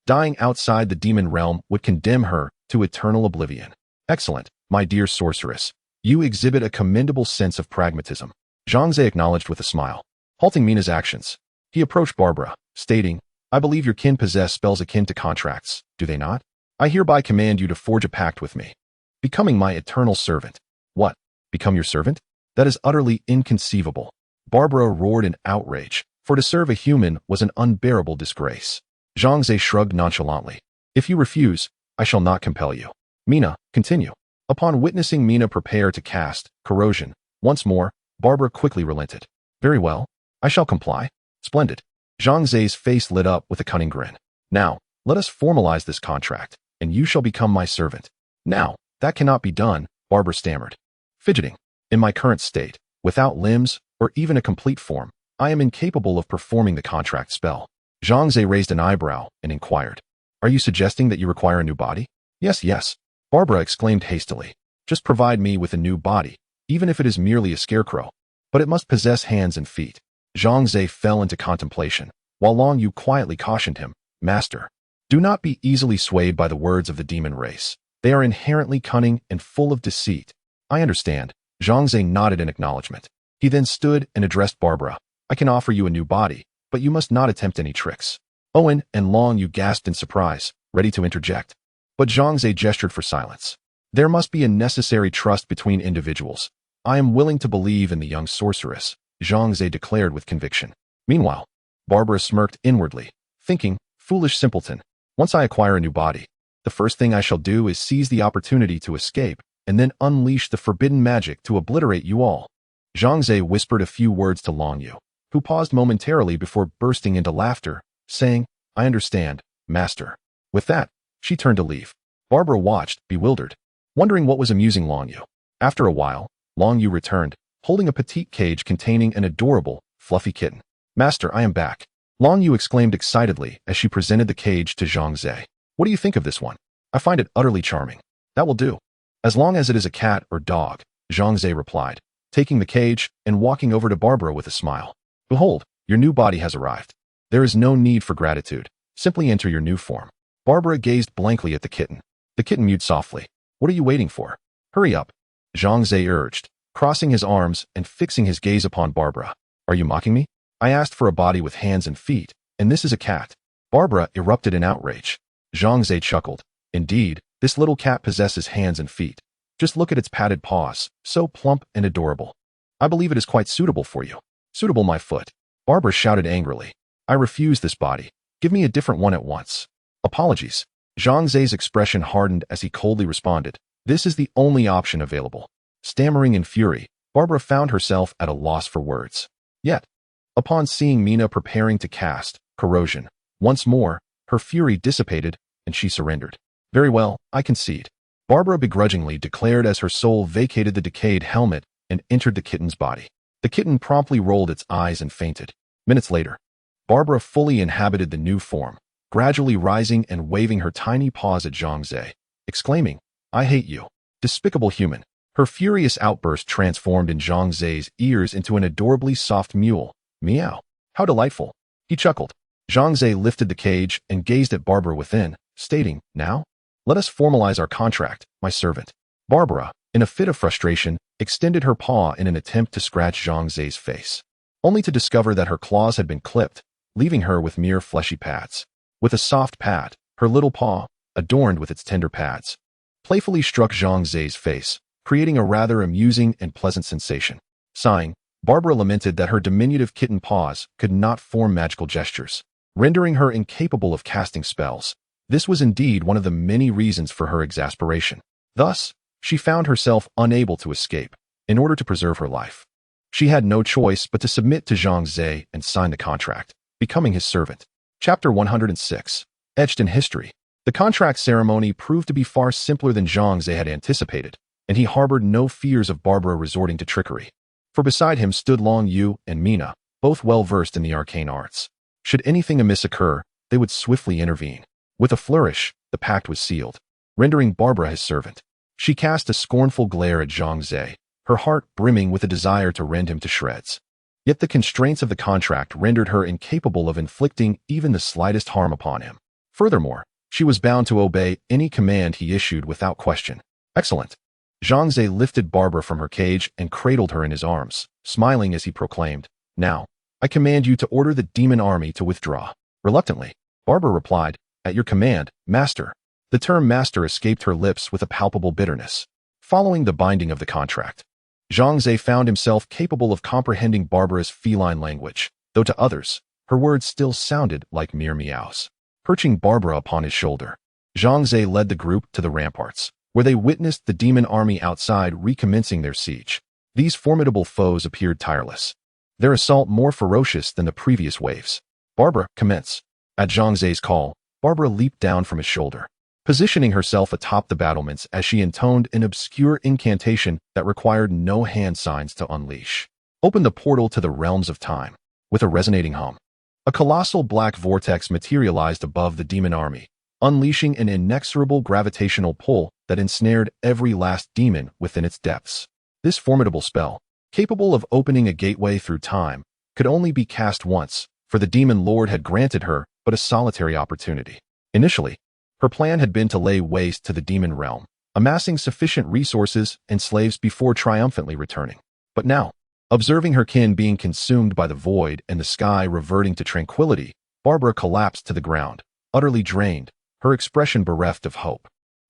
dying outside the demon realm would condemn her to eternal oblivion. Excellent, my dear sorceress. You exhibit a commendable sense of pragmatism. Zhang Ze acknowledged with a smile, halting Mina's actions. He approached Barbara, stating, I believe your kin possess spells akin to contracts, do they not? I hereby command you to forge a pact with me, becoming my eternal servant. What? Become your servant? That is utterly inconceivable. Barbara roared in outrage, for to serve a human was an unbearable disgrace. Zhang Ze shrugged nonchalantly. If you refuse, I shall not compel you. Mina, continue. Upon witnessing Mina prepare to cast corrosion once more, Barbara quickly relented. Very well. I shall comply. Splendid. Zhang Ze's face lit up with a cunning grin. Now, let us formalize this contract, and you shall become my servant. Now, that cannot be done, Barbara stammered. Fidgeting. In my current state, without limbs, or even a complete form, I am incapable of performing the contract spell. Zhang Ze raised an eyebrow and inquired. Are you suggesting that you require a new body? Yes, yes. Barbara exclaimed hastily. Just provide me with a new body, even if it is merely a scarecrow. But it must possess hands and feet. Zhang Ze fell into contemplation, while Longyue quietly cautioned him, Master, do not be easily swayed by the words of the demon race. They are inherently cunning and full of deceit. I understand. Zhang Ze nodded in acknowledgement. He then stood and addressed Barbara. I can offer you a new body, but you must not attempt any tricks. Owen and Longyue gasped in surprise, ready to interject. But Zhang Ze gestured for silence. There must be a necessary trust between individuals. I am willing to believe in the young sorceress, Zhang Ze declared with conviction. Meanwhile, Barbara smirked inwardly, thinking, foolish simpleton, once I acquire a new body, the first thing I shall do is seize the opportunity to escape, and then unleash the forbidden magic to obliterate you all. Zhang Ze whispered a few words to Longyue, who paused momentarily before bursting into laughter, saying, I understand, master. With that, she turned to leave. Barbara watched, bewildered, wondering what was amusing Longyue. After a while, Longyue returned, holding a petite cage containing an adorable, fluffy kitten. Master, I am back. Longyue exclaimed excitedly as she presented the cage to Zhang Ze. What do you think of this one? I find it utterly charming. That will do. As long as it is a cat or dog, Zhang Ze replied, taking the cage and walking over to Barbara with a smile. Behold, your new body has arrived. There is no need for gratitude. Simply enter your new form. Barbara gazed blankly at the kitten. The kitten mewed softly. What are you waiting for? Hurry up. Zhang Ze urged, crossing his arms and fixing his gaze upon Barbara. Are you mocking me? I asked for a body with hands and feet, and this is a cat. Barbara erupted in outrage. Zhang Ze chuckled. Indeed, this little cat possesses hands and feet. Just look at its padded paws, so plump and adorable. I believe it is quite suitable for you. Suitable, my foot. Barbara shouted angrily. I refuse this body. Give me a different one at once. Apologies. Zhang Ze's expression hardened as he coldly responded. This is the only option available. Stammering in fury, Barbara found herself at a loss for words. Yet, upon seeing Mina preparing to cast corrosion, once more, her fury dissipated and she surrendered. Very well, I concede. Barbara begrudgingly declared as her soul vacated the decayed helmet and entered the kitten's body. The kitten promptly rolled its eyes and fainted. Minutes later, Barbara fully inhabited the new form, gradually rising and waving her tiny paws at Zhang Ze, exclaiming, I hate you, despicable human. Her furious outburst transformed in Zhang Ze's ears into an adorably soft mule. Meow. How delightful. He chuckled. Zhang Ze lifted the cage and gazed at Barbara within, stating, Now? Let us formalize our contract, my servant. Barbara, in a fit of frustration, extended her paw in an attempt to scratch Zhang Ze's face, only to discover that her claws had been clipped, leaving her with mere fleshy pads. With a soft pat, her little paw, adorned with its tender pads, playfully struck Zhang Ze's face, creating a rather amusing and pleasant sensation. Sighing, Barbara lamented that her diminutive kitten paws could not form magical gestures, rendering her incapable of casting spells. This was indeed one of the many reasons for her exasperation. Thus, she found herself unable to escape. In order to preserve her life, she had no choice but to submit to Zhang Ze and sign the contract, becoming his servant. Chapter 106. Etched in history. The contract ceremony proved to be far simpler than Zhang Ze had anticipated, and he harbored no fears of Barbara resorting to trickery. For beside him stood Long Yu and Mina, both well-versed in the arcane arts. Should anything amiss occur, they would swiftly intervene. With a flourish, the pact was sealed, rendering Barbara his servant. She cast a scornful glare at Zhang Ze, her heart brimming with a desire to rend him to shreds. Yet the constraints of the contract rendered her incapable of inflicting even the slightest harm upon him. Furthermore, she was bound to obey any command he issued without question. Excellent. Zhang Ze lifted Barbara from her cage and cradled her in his arms, smiling as he proclaimed, Now, I command you to order the demon army to withdraw. Reluctantly, Barbara replied, At your command, master. The term master escaped her lips with a palpable bitterness. Following the binding of the contract, Zhang Ze found himself capable of comprehending Barbara's feline language, though to others, her words still sounded like mere meows. Perching Barbara upon his shoulder, Zhang Ze led the group to the ramparts, where they witnessed the demon army outside recommencing their siege. These formidable foes appeared tireless, their assault more ferocious than the previous waves. Barbara, commence. At Zhang Ze's call, Barbara leaped down from his shoulder, positioning herself atop the battlements as she intoned an obscure incantation that required no hand signs to unleash. Open the portal to the realms of time. With a resonating hum, a colossal black vortex materialized above the demon army, unleashing an inexorable gravitational pull that ensnared every last demon within its depths. This formidable spell, capable of opening a gateway through time, could only be cast once, for the demon lord had granted her but a solitary opportunity. Initially, her plan had been to lay waste to the demon realm, amassing sufficient resources and slaves before triumphantly returning. But now, observing her kin being consumed by the void and the sky reverting to tranquility, Barbara collapsed to the ground, utterly drained, her expression bereft of hope.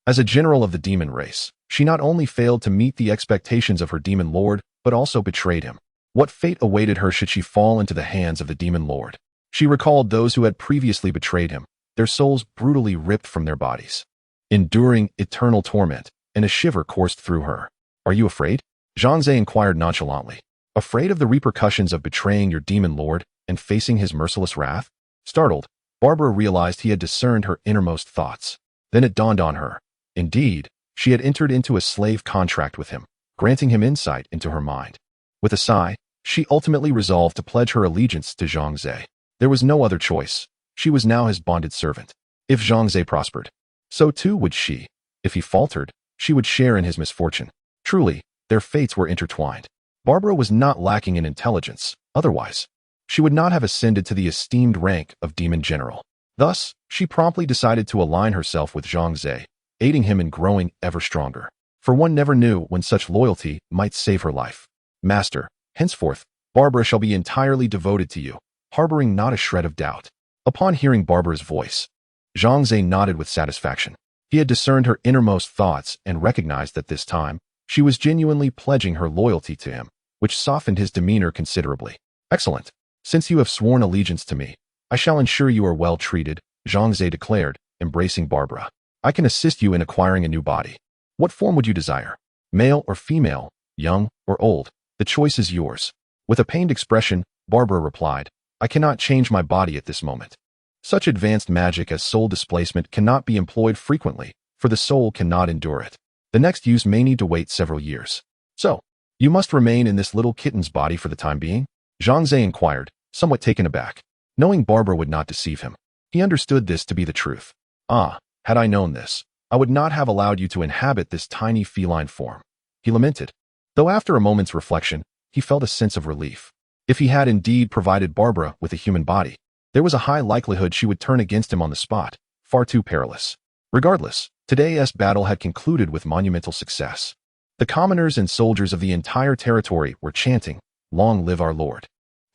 As a general of the demon race, she not only failed to meet the expectations of her demon lord, but also betrayed him. What fate awaited her should she fall into the hands of the demon lord? She recalled those who had previously betrayed him, their souls brutally ripped from their bodies, enduring eternal torment, and a shiver coursed through her. Are you afraid? Zhang Ze inquired nonchalantly. Afraid of the repercussions of betraying your demon lord and facing his merciless wrath? Startled, Barbara realized he had discerned her innermost thoughts. Then it dawned on her. Indeed, she had entered into a slave contract with him, granting him insight into her mind. With a sigh, she ultimately resolved to pledge her allegiance to Zhang Ze. There was no other choice. She was now his bonded servant. If Zhang Ze prospered, so too would she. If he faltered, she would share in his misfortune. Truly, their fates were intertwined. Barbara was not lacking in intelligence. Otherwise, she would not have ascended to the esteemed rank of demon general. Thus, she promptly decided to align herself with Zhang Ze, aiding him in growing ever stronger. For one never knew when such loyalty might save her life. Master, henceforth, Barbara shall be entirely devoted to you, harboring not a shred of doubt. Upon hearing Barbara's voice, Zhang Ze nodded with satisfaction. He had discerned her innermost thoughts and recognized that this time, she was genuinely pledging her loyalty to him, which softened his demeanor considerably. Excellent. Since you have sworn allegiance to me, I shall ensure you are well treated, Zhang Ze declared, embracing Barbara. I can assist you in acquiring a new body. What form would you desire? Male or female, young or old? The choice is yours. With a pained expression, Barbara replied, I cannot change my body at this moment. Such advanced magic as soul displacement cannot be employed frequently, for the soul cannot endure it. The next use may need to wait several years. So, you must remain in this little kitten's body for the time being? Zhang Ze inquired, somewhat taken aback. Knowing Barbara would not deceive him, he understood this to be the truth. Ah, had I known this, I would not have allowed you to inhabit this tiny feline form, he lamented. Though after a moment's reflection, he felt a sense of relief. If he had indeed provided Barbara with a human body, there was a high likelihood she would turn against him on the spot, far too perilous. Regardless, today's battle had concluded with monumental success. The commoners and soldiers of the entire territory were chanting, Long live our Lord.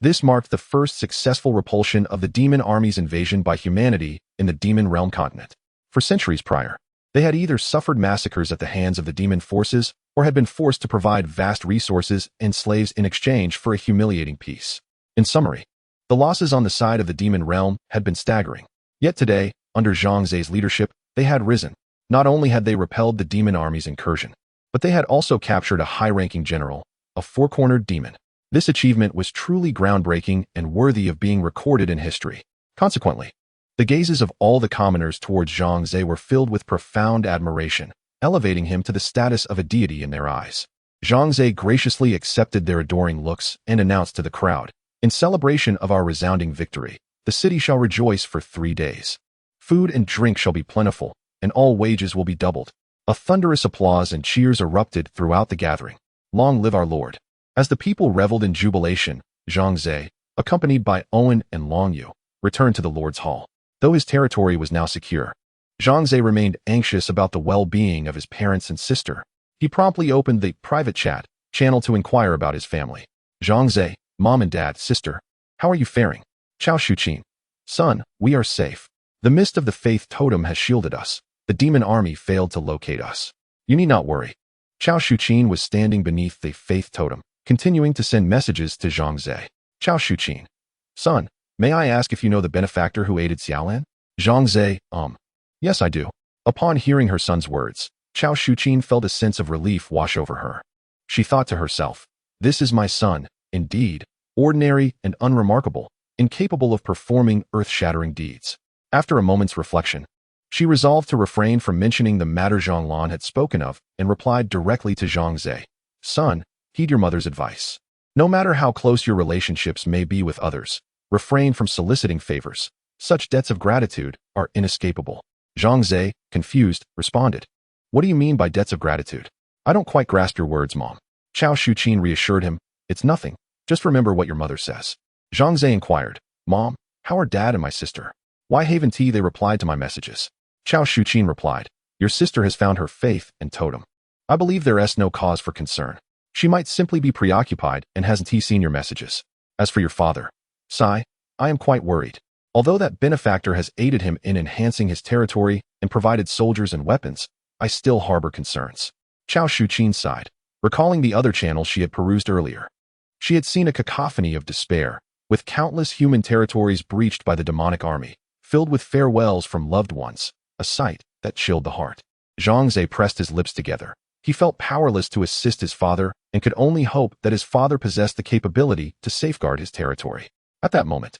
This marked the first successful repulsion of the demon army's invasion by humanity in the demon realm continent. For centuries prior, they had either suffered massacres at the hands of the demon forces or had been forced to provide vast resources and slaves in exchange for a humiliating peace. In summary, the losses on the side of the demon realm had been staggering. Yet today, under Zhang Ze's leadership, they had risen. Not only had they repelled the demon army's incursion, but they had also captured a high-ranking general, a four-cornered demon. This achievement was truly groundbreaking and worthy of being recorded in history. Consequently, the gazes of all the commoners towards Zhang Ze were filled with profound admiration, elevating him to the status of a deity in their eyes. Zhang Ze graciously accepted their adoring looks and announced to the crowd, in celebration of our resounding victory, the city shall rejoice for 3 days. Food and drink shall be plentiful, and all wages will be doubled. A thunderous applause and cheers erupted throughout the gathering. Long live our Lord. As the people reveled in jubilation, Zhang Ze, accompanied by Owen and Long Yu, returned to the Lord's Hall. Though his territory was now secure, Zhang Ze remained anxious about the well-being of his parents and sister. He promptly opened the private chat channel to inquire about his family. Zhang Ze, Mom and Dad, sister, how are you faring? Chao Shuqin. Son, we are safe. The mist of the faith totem has shielded us. The demon army failed to locate us. You need not worry. Chao Shuqin was standing beneath the faith totem, continuing to send messages to Zhang Ze. Chao Shuqin. Son, may I ask if you know the benefactor who aided Xiaolan? Zhang Ze, Yes, I do. Upon hearing her son's words, Chao Shuqin felt a sense of relief wash over her. She thought to herself, this is my son, indeed, ordinary and unremarkable, incapable of performing earth-shattering deeds. After a moment's reflection, she resolved to refrain from mentioning the matter Zhanglan had spoken of and replied directly to Zhang Ze. Son, heed your mother's advice. No matter how close your relationships may be with others, refrain from soliciting favors. Such debts of gratitude are inescapable. Zhang Ze, confused, responded. What do you mean by debts of gratitude? I don't quite grasp your words, Mom. Chao Shuqin reassured him. It's nothing. Just remember what your mother says. Zhang Ze inquired. Mom, how are Dad and my sister? Why haven't they replied to my messages? Chao Shuqin replied. Your sister has found her faith and totem. I believe there is no cause for concern. She might simply be preoccupied and hasn't seen your messages. As for your father, Sai, I am quite worried. Although that benefactor has aided him in enhancing his territory and provided soldiers and weapons, I still harbor concerns. Chao Shuqin sighed, recalling the other channels she had perused earlier. She had seen a cacophony of despair, with countless human territories breached by the demonic army, filled with farewells from loved ones, a sight that chilled the heart. Zhang Ze pressed his lips together. He felt powerless to assist his father and could only hope that his father possessed the capability to safeguard his territory. At that moment,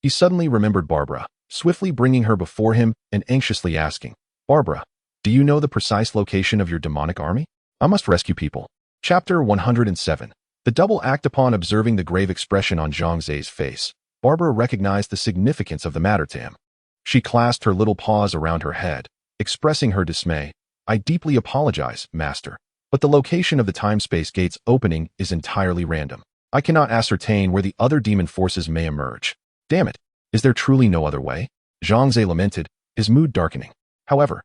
he suddenly remembered Barbara, swiftly bringing her before him and anxiously asking, Barbara, do you know the precise location of your demonic army? I must rescue people. Chapter 107. The double act. Upon observing the grave expression on Zhang Ze's face, Barbara recognized the significance of the matter to him. She clasped her little paws around her head, expressing her dismay. I deeply apologize, Master, but the location of the time-space gate's opening is entirely random. I cannot ascertain where the other demon forces may emerge. Damn it, is there truly no other way? Zhang Ze lamented, his mood darkening. However,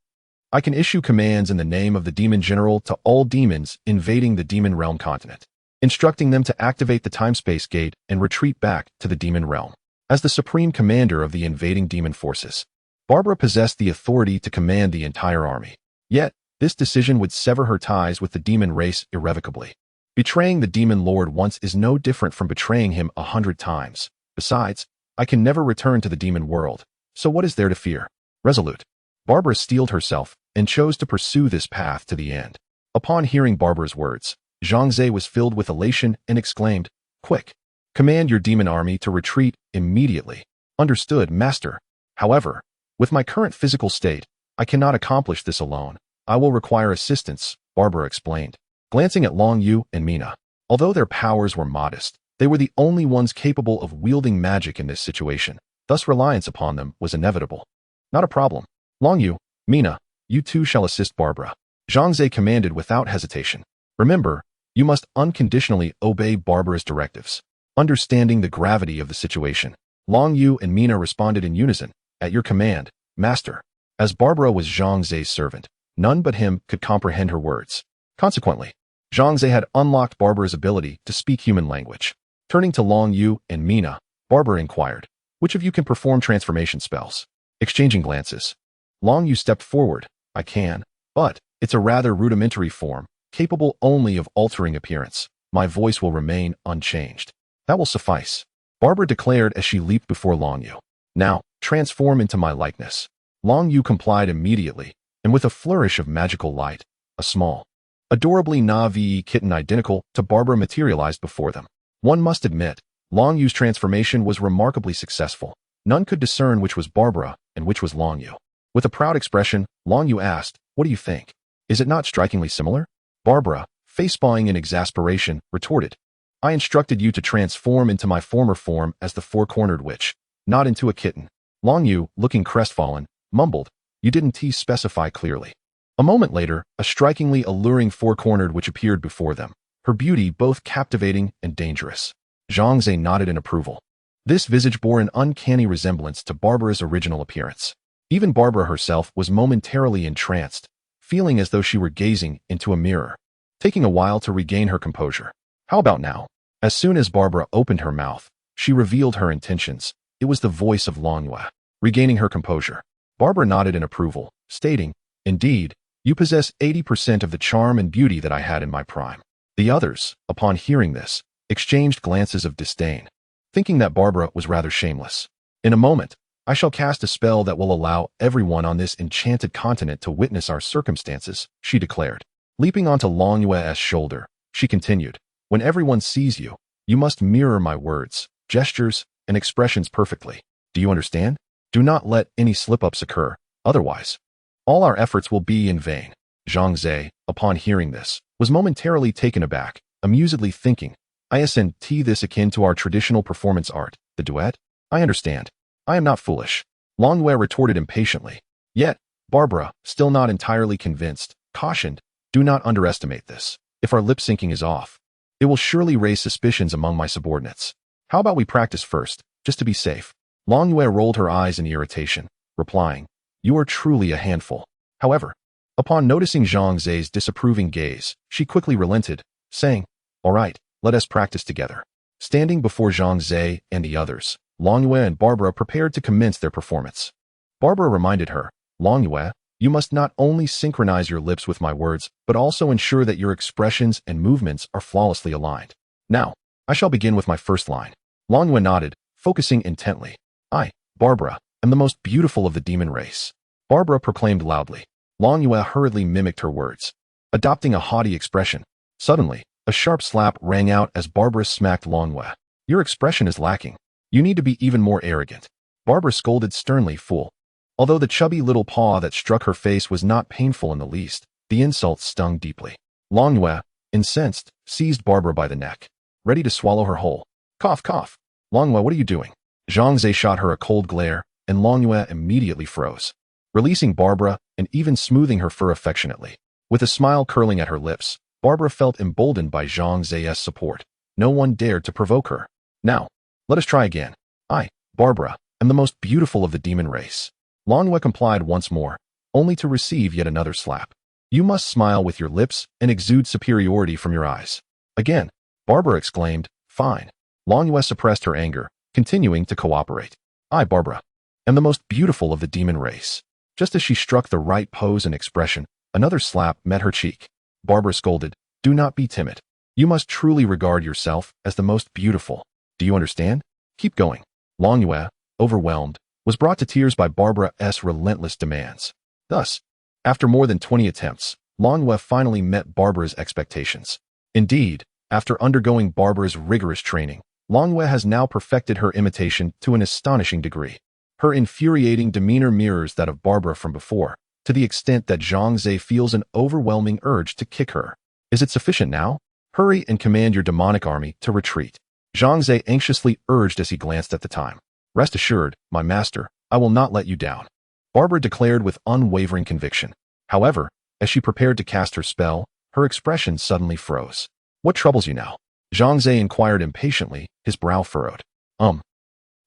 I can issue commands in the name of the demon general to all demons invading the demon realm continent. instructing them to activate the time-space gate and retreat back to the demon realm. As the supreme commander of the invading demon forces, Barbara possessed the authority to command the entire army. Yet, this decision would sever her ties with the demon race irrevocably. Betraying the demon lord once is no different from betraying him 100 times. Besides, I can never return to the demon world, so what is there to fear? Resolute, Barbara steeled herself and chose to pursue this path to the end. Upon hearing Barbara's words, Zhang Ze was filled with elation and exclaimed, "Quick! Command your demon army to retreat immediately." "Understood, master. However, with my current physical state, I cannot accomplish this alone. I will require assistance," Barbara explained, glancing at Long Yu and Mina. Although their powers were modest, they were the only ones capable of wielding magic in this situation, thus reliance upon them was inevitable. "Not a problem. Long Yu, Mina, you two shall assist Barbara," Zhang Ze commanded without hesitation. "Remember, you must unconditionally obey Barbara's directives." Understanding the gravity of the situation, Long Yu and Mina responded in unison, "At your command, master." As Barbara was Zhang Ze's servant, none but him could comprehend her words. Consequently, Zhang Ze had unlocked Barbara's ability to speak human language. Turning to Long Yu and Mina, Barbara inquired, "Which of you can perform transformation spells?" Exchanging glances, Long Yu stepped forward. "I can, but it's a rather rudimentary form, capable only of altering appearance. My voice will remain unchanged." "That will suffice," Barbara declared as she leaped before Long Yu. "Now, transform into my likeness." Long Yu complied immediately, and with a flourish of magical light, a small, adorably Na'vi kitten identical to Barbara materialized before them. One must admit, Long Yu's transformation was remarkably successful. None could discern which was Barbara and which was Long Yu. With a proud expression, Long Yu asked, "What do you think? Is it not strikingly similar?" Barbara, facepawing in exasperation, retorted, "I instructed you to transform into my former form as the four-cornered witch, not into a kitten." Long Yu, looking crestfallen, mumbled, "You didn't specify clearly." A moment later, a strikingly alluring four-cornered witch appeared before them, her beauty both captivating and dangerous. Zhang Ze nodded in approval. This visage bore an uncanny resemblance to Barbara's original appearance. Even Barbara herself was momentarily entranced, feeling as though she were gazing into a mirror, taking a while to regain her composure. "How about now?" As soon as Barbara opened her mouth, she revealed her intentions. It was the voice of Long Yu. Regaining her composure, Barbara nodded in approval, stating, "Indeed, you possess 80% of the charm and beauty that I had in my prime." The others, upon hearing this, exchanged glances of disdain, thinking that Barbara was rather shameless. "In a moment, I shall cast a spell that will allow everyone on this enchanted continent to witness our circumstances," she declared. Leaping onto Long Yu's shoulder, she continued, "When everyone sees you, you must mirror my words, gestures, and expressions perfectly. Do you understand? Do not let any slip-ups occur, otherwise, all our efforts will be in vain." Zhang Ze, upon hearing this, was momentarily taken aback, amusedly thinking, "Isn't this akin to our traditional performance art, the duet? I understand. I am not foolish." Long Yu retorted impatiently. Yet, Barbara, still not entirely convinced, cautioned, "Do not underestimate this. If our lip-syncing is off, it will surely raise suspicions among my subordinates. How about we practice first, just to be safe?" Long Yu rolled her eyes in irritation, replying, "You are truly a handful." However, upon noticing Zhang Ze's disapproving gaze, she quickly relented, saying, "All right, let us practice together." Standing before Zhang Ze and the others, Long Yu and Barbara prepared to commence their performance. Barbara reminded her, "Long Yu, you must not only synchronize your lips with my words, but also ensure that your expressions and movements are flawlessly aligned. Now, I shall begin with my first line." Long Yu nodded, focusing intently. "I, Barbara, am the most beautiful of the demon race," Barbara proclaimed loudly. Long Yu hurriedly mimicked her words, adopting a haughty expression. Suddenly, a sharp slap rang out as Barbara smacked Long Yu. "Your expression is lacking. You need to be even more arrogant," Barbara scolded sternly. "Fool." Although the chubby little paw that struck her face was not painful in the least, the insult stung deeply. Long Yu, incensed, seized Barbara by the neck, ready to swallow her whole. "Cough, cough. Long Yu, what are you doing?" Zhang Ze shot her a cold glare, and Long Yu immediately froze, releasing Barbara and even smoothing her fur affectionately. With a smile curling at her lips, Barbara felt emboldened by Zhang Ze's support. No one dared to provoke her. "Now, let us try again. I, Barbara, am the most beautiful of the demon race." Long Yu complied once more, only to receive yet another slap. "You must smile with your lips and exude superiority from your eyes." Again, Barbara exclaimed, "Fine." Long Yue suppressed her anger, continuing to cooperate. "I, Barbara, am the most beautiful of the demon race." Just as she struck the right pose and expression, another slap met her cheek. Barbara scolded, "Do not be timid. You must truly regard yourself as the most beautiful. Do you understand? Keep going." Long Yue, overwhelmed, was brought to tears by Barbara's relentless demands. Thus, after more than 20 attempts, Long Yue finally met Barbara's expectations. Indeed, after undergoing Barbara's rigorous training, Long Yue has now perfected her imitation to an astonishing degree. Her infuriating demeanor mirrors that of Barbara from before, to the extent that Zhang Ze feels an overwhelming urge to kick her. "Is it sufficient now? Hurry and command your demonic army to retreat," Zhang Ze anxiously urged as he glanced at the time. "Rest assured, my master, I will not let you down," Barbara declared with unwavering conviction. However, as she prepared to cast her spell, her expression suddenly froze. "What troubles you now?" Zhang Ze inquired impatiently, his brow furrowed.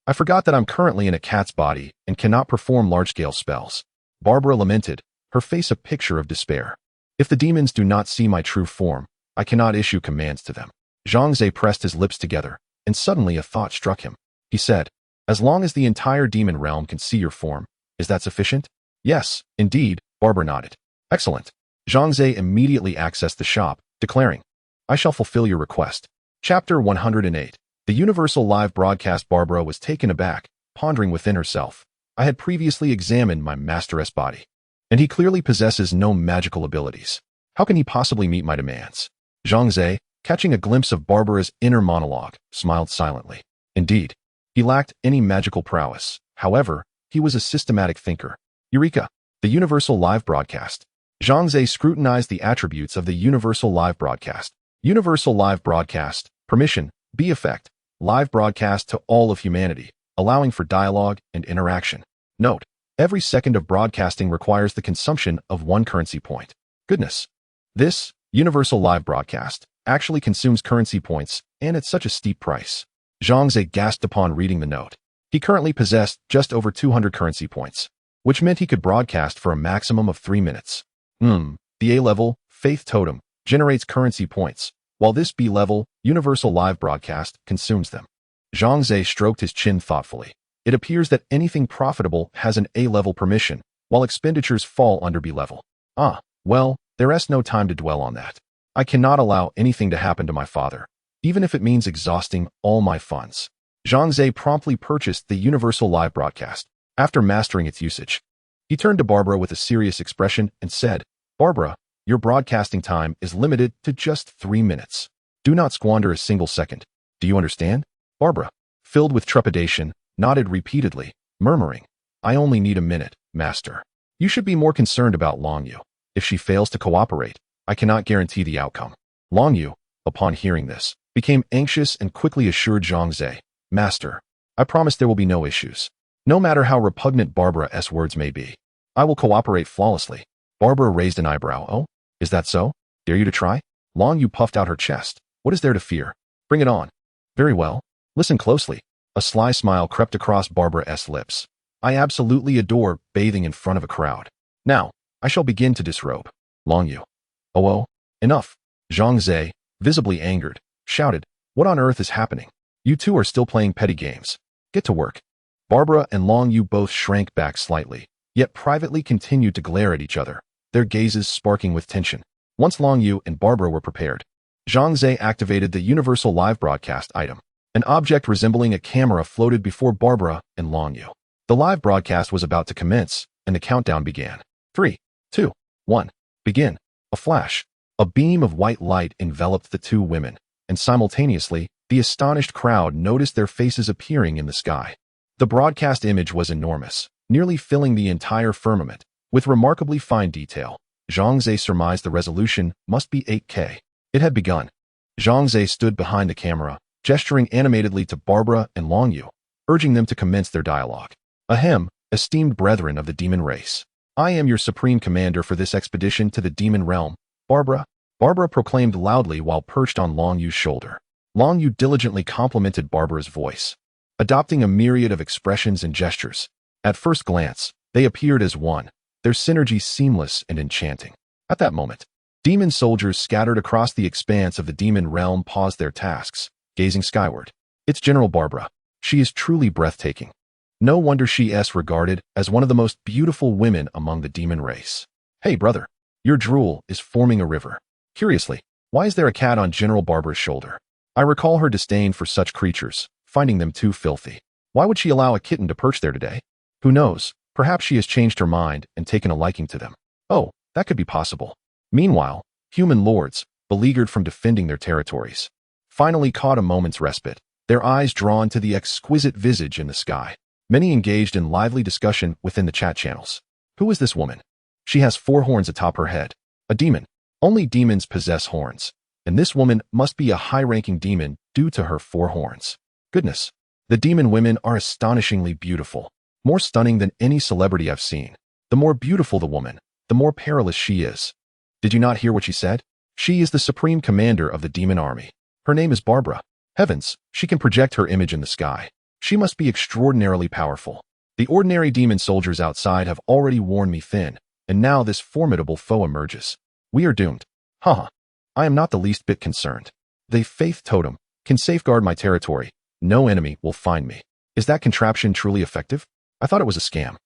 I forgot that I'm currently in a cat's body and cannot perform large-scale spells," Barbara lamented, her face a picture of despair. "If the demons do not see my true form, I cannot issue commands to them." Zhang Ze pressed his lips together, and suddenly a thought struck him. He said, "As long as the entire demon realm can see your form, is that sufficient?" "Yes, indeed," Barbara nodded. "Excellent." Zhang Ze immediately accessed the shop, declaring, "I shall fulfill your request." Chapter 108. The Universal Live Broadcast. Barbara was taken aback, pondering within herself. I had previously examined my master's body, and he clearly possesses no magical abilities. How can he possibly meet my demands? Zhang Ze, catching a glimpse of Barbara's inner monologue, smiled silently. Indeed, he lacked any magical prowess. However, he was a systematic thinker. Eureka! The Universal Live Broadcast. Zhang Ze scrutinized the attributes of the Universal Live Broadcast. Universal Live Broadcast. Permission. B effect. Live broadcast to all of humanity, allowing for dialogue and interaction. Note: every second of broadcasting requires the consumption of 1 currency point. Goodness! This Universal Live Broadcast actually consumes currency points, and at such a steep price. Zhang Ze gasped upon reading the note. He currently possessed just over 200 currency points, which meant he could broadcast for a maximum of 3 minutes. The A-level, Faith Totem, generates currency points, while this B-level, Universal Live Broadcast, consumes them. Zhang Ze stroked his chin thoughtfully. It appears that anything profitable has an A-level permission, while expenditures fall under B-level. Well, there's no time to dwell on that. I cannot allow anything to happen to my father, even if it means exhausting all my funds. Zhang Ze promptly purchased the Universal Live Broadcast. After mastering its usage, he turned to Barbara with a serious expression and said, "Barbara, your broadcasting time is limited to just 3 minutes. Do not squander a single second. Do you understand?" Barbara, filled with trepidation, nodded repeatedly, murmuring, "I only need a minute, master." "You should be more concerned about Long Yu. If she fails to cooperate, I cannot guarantee the outcome." Long Yu, upon hearing this, became anxious and quickly assured Zhang Ze, "Master, I promise there will be no issues. No matter how repugnant Barbara's words may be, I will cooperate flawlessly." Barbara raised an eyebrow. "Oh, is that so? Dare you to try?" Long Yu puffed out her chest. "What is there to fear? Bring it on." "Very well. Listen closely." A sly smile crept across Barbara's lips. "I absolutely adore bathing in front of a crowd. Now, I shall begin to disrobe." Long Yu. "Oh, enough." Zhang Ze, visibly angered, shouted, "What on earth is happening? You two are still playing petty games. Get to work." Barbara and Long Yu both shrank back slightly, yet privately continued to glare at each other, their gazes sparking with tension. Once Long Yu and Barbara were prepared, Zhang Ze activated the Universal Live Broadcast item. An object resembling a camera floated before Barbara and Long Yu. The live broadcast was about to commence, and the countdown began. 3, 2, 1, begin. A flash. A beam of white light enveloped the two women, and simultaneously, the astonished crowd noticed their faces appearing in the sky. The broadcast image was enormous, nearly filling the entire firmament, with remarkably fine detail. Zhang Ze surmised the resolution must be 8K. It had begun. Zhang Ze stood behind the camera, gesturing animatedly to Barbara and Long Yu, urging them to commence their dialogue. "Ahem, esteemed brethren of the demon race. I am your supreme commander for this expedition to the demon realm, Barbara." Barbara proclaimed loudly while perched on Long Yu's shoulder. Long Yu diligently complimented Barbara's voice, adopting a myriad of expressions and gestures. At first glance, they appeared as one, their synergy seamless and enchanting. At that moment, Demon soldiers scattered across the expanse of the demon realm paused their tasks, gazing skyward. It's General Barbara. She is truly breathtaking. No wonder she is regarded as one of the most beautiful women among the demon race. Hey brother, your drool is forming a river. Curiously, why is there a cat on General Barbara's shoulder? I recall her disdain for such creatures, finding them too filthy. Why would she allow a kitten to perch there today? Who knows, perhaps she has changed her mind and taken a liking to them. Oh, that could be possible. Meanwhile, human lords, beleaguered from defending their territories, finally caught a moment's respite, their eyes drawn to the exquisite visage in the sky. Many engaged in lively discussion within the chat channels. Who is this woman? She has 4 horns atop her head. A demon. Only demons possess horns, and this woman must be a high-ranking demon due to her 4 horns. Goodness, the demon women are astonishingly beautiful, more stunning than any celebrity I've seen. The more beautiful the woman, the more perilous she is. Did you not hear what she said? She is the supreme commander of the demon army. Her name is Barbara. Heavens, she can project her image in the sky. She must be extraordinarily powerful. The ordinary demon soldiers outside have already worn me thin, and now this formidable foe emerges. We are doomed. Haha. I am not the least bit concerned. The faith totem can safeguard my territory. No enemy will find me. Is that contraption truly effective? I thought it was a scam.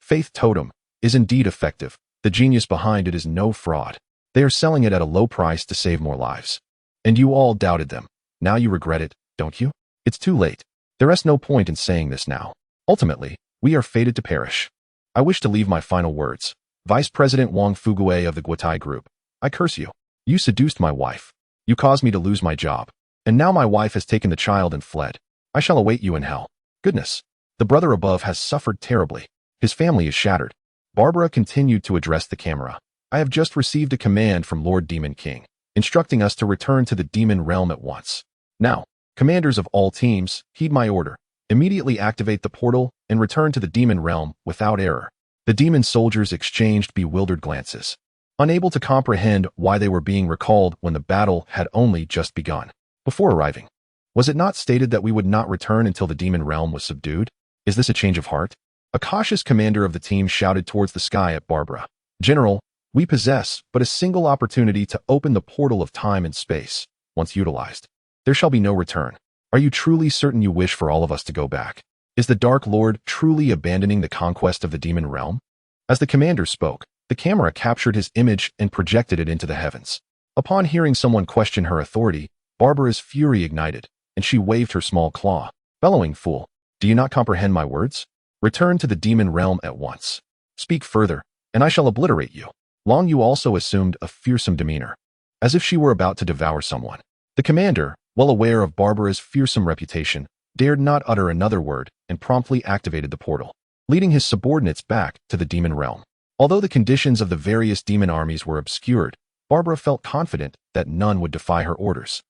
Faith totem is indeed effective. The genius behind it is no fraud. They are selling it at a low price to save more lives. And you all doubted them. Now you regret it, don't you? It's too late. There is no point in saying this now. Ultimately, we are fated to perish. I wish to leave my final words. Vice President Wang Fugue of the Guotai Group. I curse you. You seduced my wife. You caused me to lose my job. And now my wife has taken the child and fled. I shall await you in hell. Goodness. The brother above has suffered terribly. His family is shattered. Barbara continued to address the camera. I have just received a command from Lord Demon King, instructing us to return to the demon realm at once. Now, commanders of all teams, heed my order. Immediately activate the portal and return to the demon realm without error. The demon soldiers exchanged bewildered glances, unable to comprehend why they were being recalled when the battle had only just begun. Before arriving, was it not stated that we would not return until the demon realm was subdued? Is this a change of heart? A cautious commander of the team shouted towards the sky at Barbara. General, we possess but a single opportunity to open the portal of time and space. Once utilized, there shall be no return. Are you truly certain you wish for all of us to go back? Is the Dark Lord truly abandoning the conquest of the demon realm? As the commander spoke, the camera captured his image and projected it into the heavens. Upon hearing someone question her authority, Barbara's fury ignited, and she waved her small claw, bellowing, "Fool, do you not comprehend my words? Return to the demon realm at once. Speak further, and I shall obliterate you." Long Yu also assumed a fearsome demeanor, as if she were about to devour someone. The commander, well aware of Barbara's fearsome reputation, dared not utter another word and promptly activated the portal, leading his subordinates back to the demon realm. Although the conditions of the various demon armies were obscured, Barbara felt confident that none would defy her orders.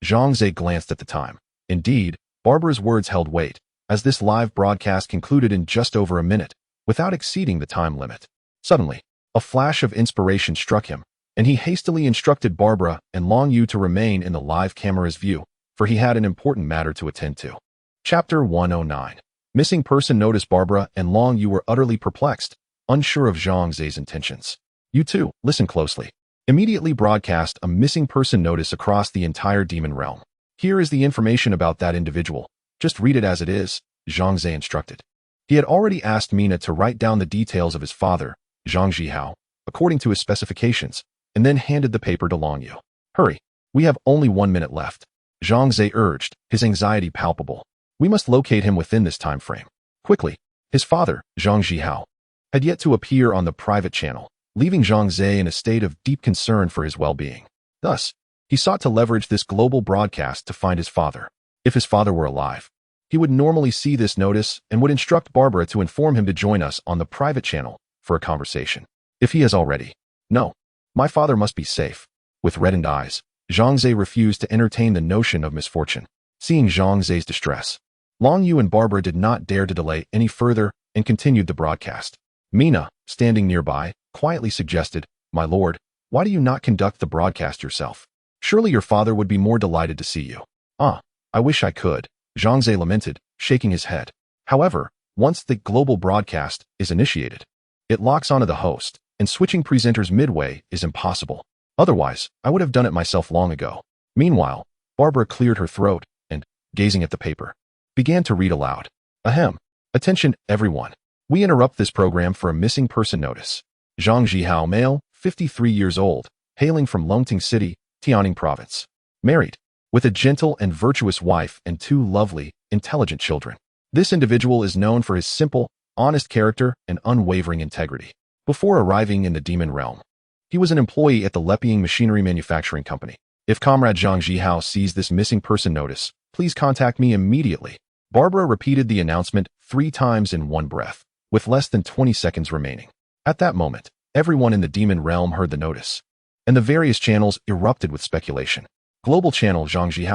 Zhang Ze glanced at the time. Indeed, Barbara's words held weight, as this live broadcast concluded in just over a minute, without exceeding the time limit. Suddenly, a flash of inspiration struck him, and he hastily instructed Barbara and Long Yu to remain in the live camera's view, for he had an important matter to attend to. Chapter 109. Missing person notice. Barbara and Long Yu were utterly perplexed, unsure of Zhang Ze's intentions. You too, listen closely. Immediately broadcast a missing person notice across the entire demon realm. Here is the information about that individual. Just read it as it is, Zhang Ze instructed. He had already asked Mina to write down the details of his father, Zhang Zhihao, according to his specifications, and then handed the paper to Long Yu. Hurry, we have only 1 minute left, Zhang Ze urged, his anxiety palpable. We must locate him within this time frame. Quickly. His father, Zhang Zhihao, had yet to appear on the private channel, leaving Zhang Ze in a state of deep concern for his well-being. Thus, he sought to leverage this global broadcast to find his father. If his father were alive, he would normally see this notice and would instruct Barbara to inform him to join us on the private channel for a conversation. If he has already. No, my father must be safe. With reddened eyes, Zhang Ze refused to entertain the notion of misfortune. Seeing Zhang Ze's distress, Long Yu and Barbara did not dare to delay any further and continued the broadcast. Mina, standing nearby, quietly suggested, "My lord, why do you not conduct the broadcast yourself? Surely your father would be more delighted to see you." "Ah, I wish I could," Zhang Ze lamented, shaking his head. However, once the global broadcast is initiated, it locks onto the host, and switching presenters midway is impossible. Otherwise, I would have done it myself long ago. Meanwhile, Barbara cleared her throat and, gazing at the paper, began to read aloud. Ahem. Attention, everyone. We interrupt this program for a missing person notice. Zhang Ze, male, 53 years old, hailing from Longting City, Tianing Province. Married, with a gentle and virtuous wife and 2 lovely, intelligent children. This individual is known for his simple, honest character and unwavering integrity. Before arriving in the demon realm, he was an employee at the Leping Machinery Manufacturing Company. If Comrade Zhang Ze sees this missing person notice, please contact me immediately. Barbara repeated the announcement 3 times in one breath, with less than 20 seconds remaining. At that moment, everyone in the demon realm heard the notice, and the various channels erupted with speculation. Global Channel Zhang Ze.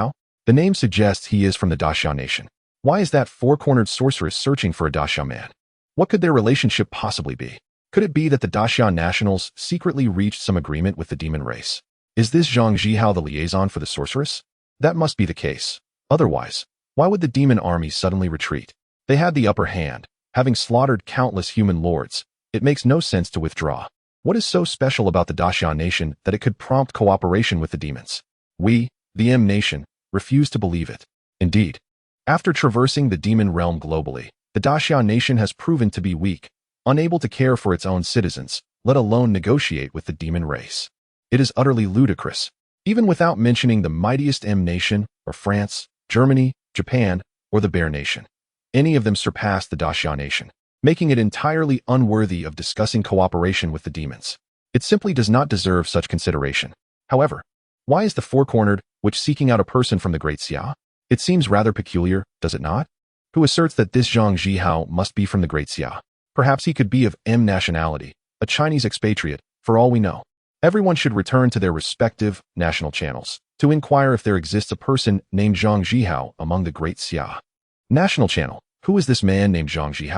The name suggests he is from the Daxia Nation. Why is that 4-cornered sorceress searching for a Daxia man? What could their relationship possibly be? Could it be that the Daxia nationals secretly reached some agreement with the demon race? Is this Zhang Ze the liaison for the sorceress? That must be the case. Otherwise, why would the demon armies suddenly retreat? They had the upper hand, having slaughtered countless human lords. It makes no sense to withdraw. What is so special about the Daxia nation that it could prompt cooperation with the demons? We, the M nation, refuse to believe it. Indeed, after traversing the demon realm globally, the Daxia nation has proven to be weak, unable to care for its own citizens, let alone negotiate with the demon race. It is utterly ludicrous. Even without mentioning the mightiest M nation, or France, Germany, Japan, or the Bear nation, any of them surpass the Daxia nation, making it entirely unworthy of discussing cooperation with the demons. It simply does not deserve such consideration. However, why is the 4-cornered witch seeking out a person from the Great Xia? It seems rather peculiar, does it not? Who asserts that this Zhang Ze must be from the Great Xia? Perhaps he could be of M nationality, a Chinese expatriate, for all we know. Everyone should return to their respective national channels to inquire if there exists a person named Zhang Ze among the Great Xia. National channel. Who is this man named Zhang Ze?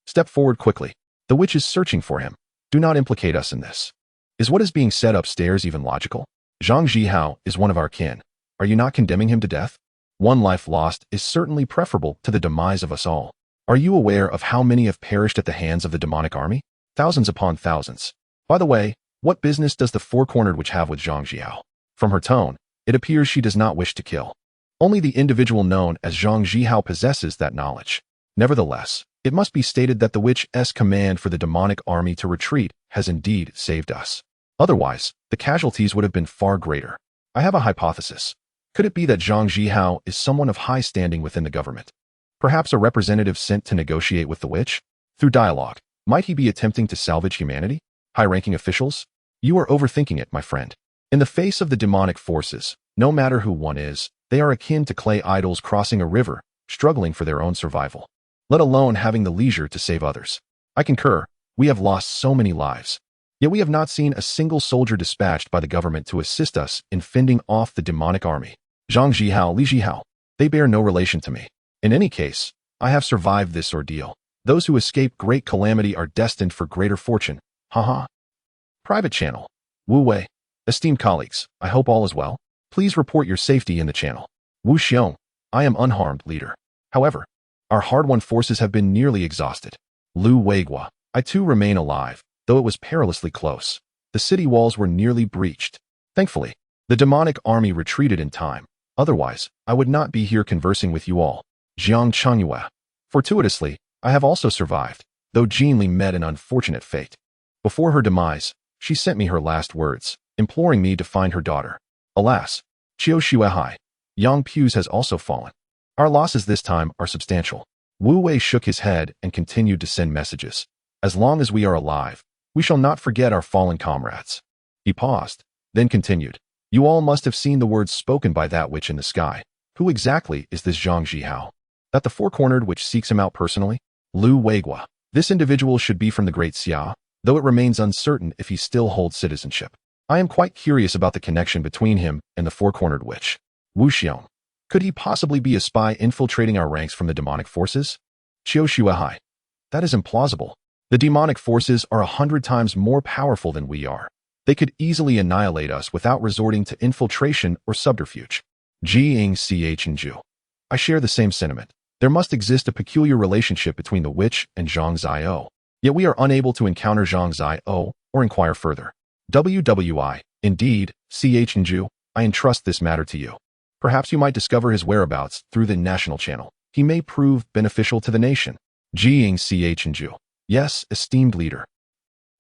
Step forward quickly. The witch is searching for him. Do not implicate us in this. Is what is being said upstairs even logical? Zhang Ze is one of our kin. Are you not condemning him to death? One life lost is certainly preferable to the demise of us all. Are you aware of how many have perished at the hands of the demonic army? Thousands upon thousands. By the way, what business does the 4-cornered witch have with Zhang Ze? From her tone, it appears she does not wish to kill. Only the individual known as Zhang Ze possesses that knowledge. Nevertheless, it must be stated that the witch's command for the demonic army to retreat has indeed saved us. Otherwise, the casualties would have been far greater. I have a hypothesis. Could it be that Zhang Ze is someone of high standing within the government? Perhaps a representative sent to negotiate with the witch? Through dialogue, might he be attempting to salvage humanity? High-ranking officials? You are overthinking it, my friend. In the face of the demonic forces, no matter who one is, they are akin to clay idols crossing a river, struggling for their own survival, let alone having the leisure to save others. I concur, we have lost so many lives. Yet we have not seen a single soldier dispatched by the government to assist us in fending off the demonic army. Zhang Ze, Li Zhihao, they bear no relation to me. In any case, I have survived this ordeal. Those who escape great calamity are destined for greater fortune. Haha. Private channel. Wu Wei. Esteemed colleagues, I hope all is well. Please report your safety in the channel. Wu Xiong. I am unharmed, leader. However, our hard-won forces have been nearly exhausted. Lu Weigua. I too remain alive, though it was perilously close. The city walls were nearly breached. Thankfully, the demonic army retreated in time. Otherwise, I would not be here conversing with you all. Jiang Changyue. Fortuitously, I have also survived, though Jin Li met an unfortunate fate. Before her demise, she sent me her last words, imploring me to find her daughter. Alas, Qiu Xuehai. Yang Pu's has also fallen. Our losses this time are substantial. Wu Wei shook his head and continued to send messages. As long as we are alive, we shall not forget our fallen comrades. He paused, then continued. You all must have seen the words spoken by that witch in the sky. Who exactly is this Zhang Ze? That the 4-cornered witch seeks him out personally? Lu Weigua. This individual should be from the Great Xia, though it remains uncertain if he still holds citizenship. I am quite curious about the connection between him and the 4-cornered witch. Wu Xiong. Could he possibly be a spy infiltrating our ranks from the demonic forces? Qiu Xuehai. That is implausible. The demonic forces are 100 times more powerful than we are. They could easily annihilate us without resorting to infiltration or subterfuge. Jing Chnju. I share the same sentiment. There must exist a peculiar relationship between the witch and Zhang Ze. Yet we are unable to encounter Zhang Ze or inquire further. WWI. Indeed, Zhang, I entrust this matter to you. Perhaps you might discover his whereabouts through the national channel. He may prove beneficial to the nation. Zhang. Yes, esteemed leader.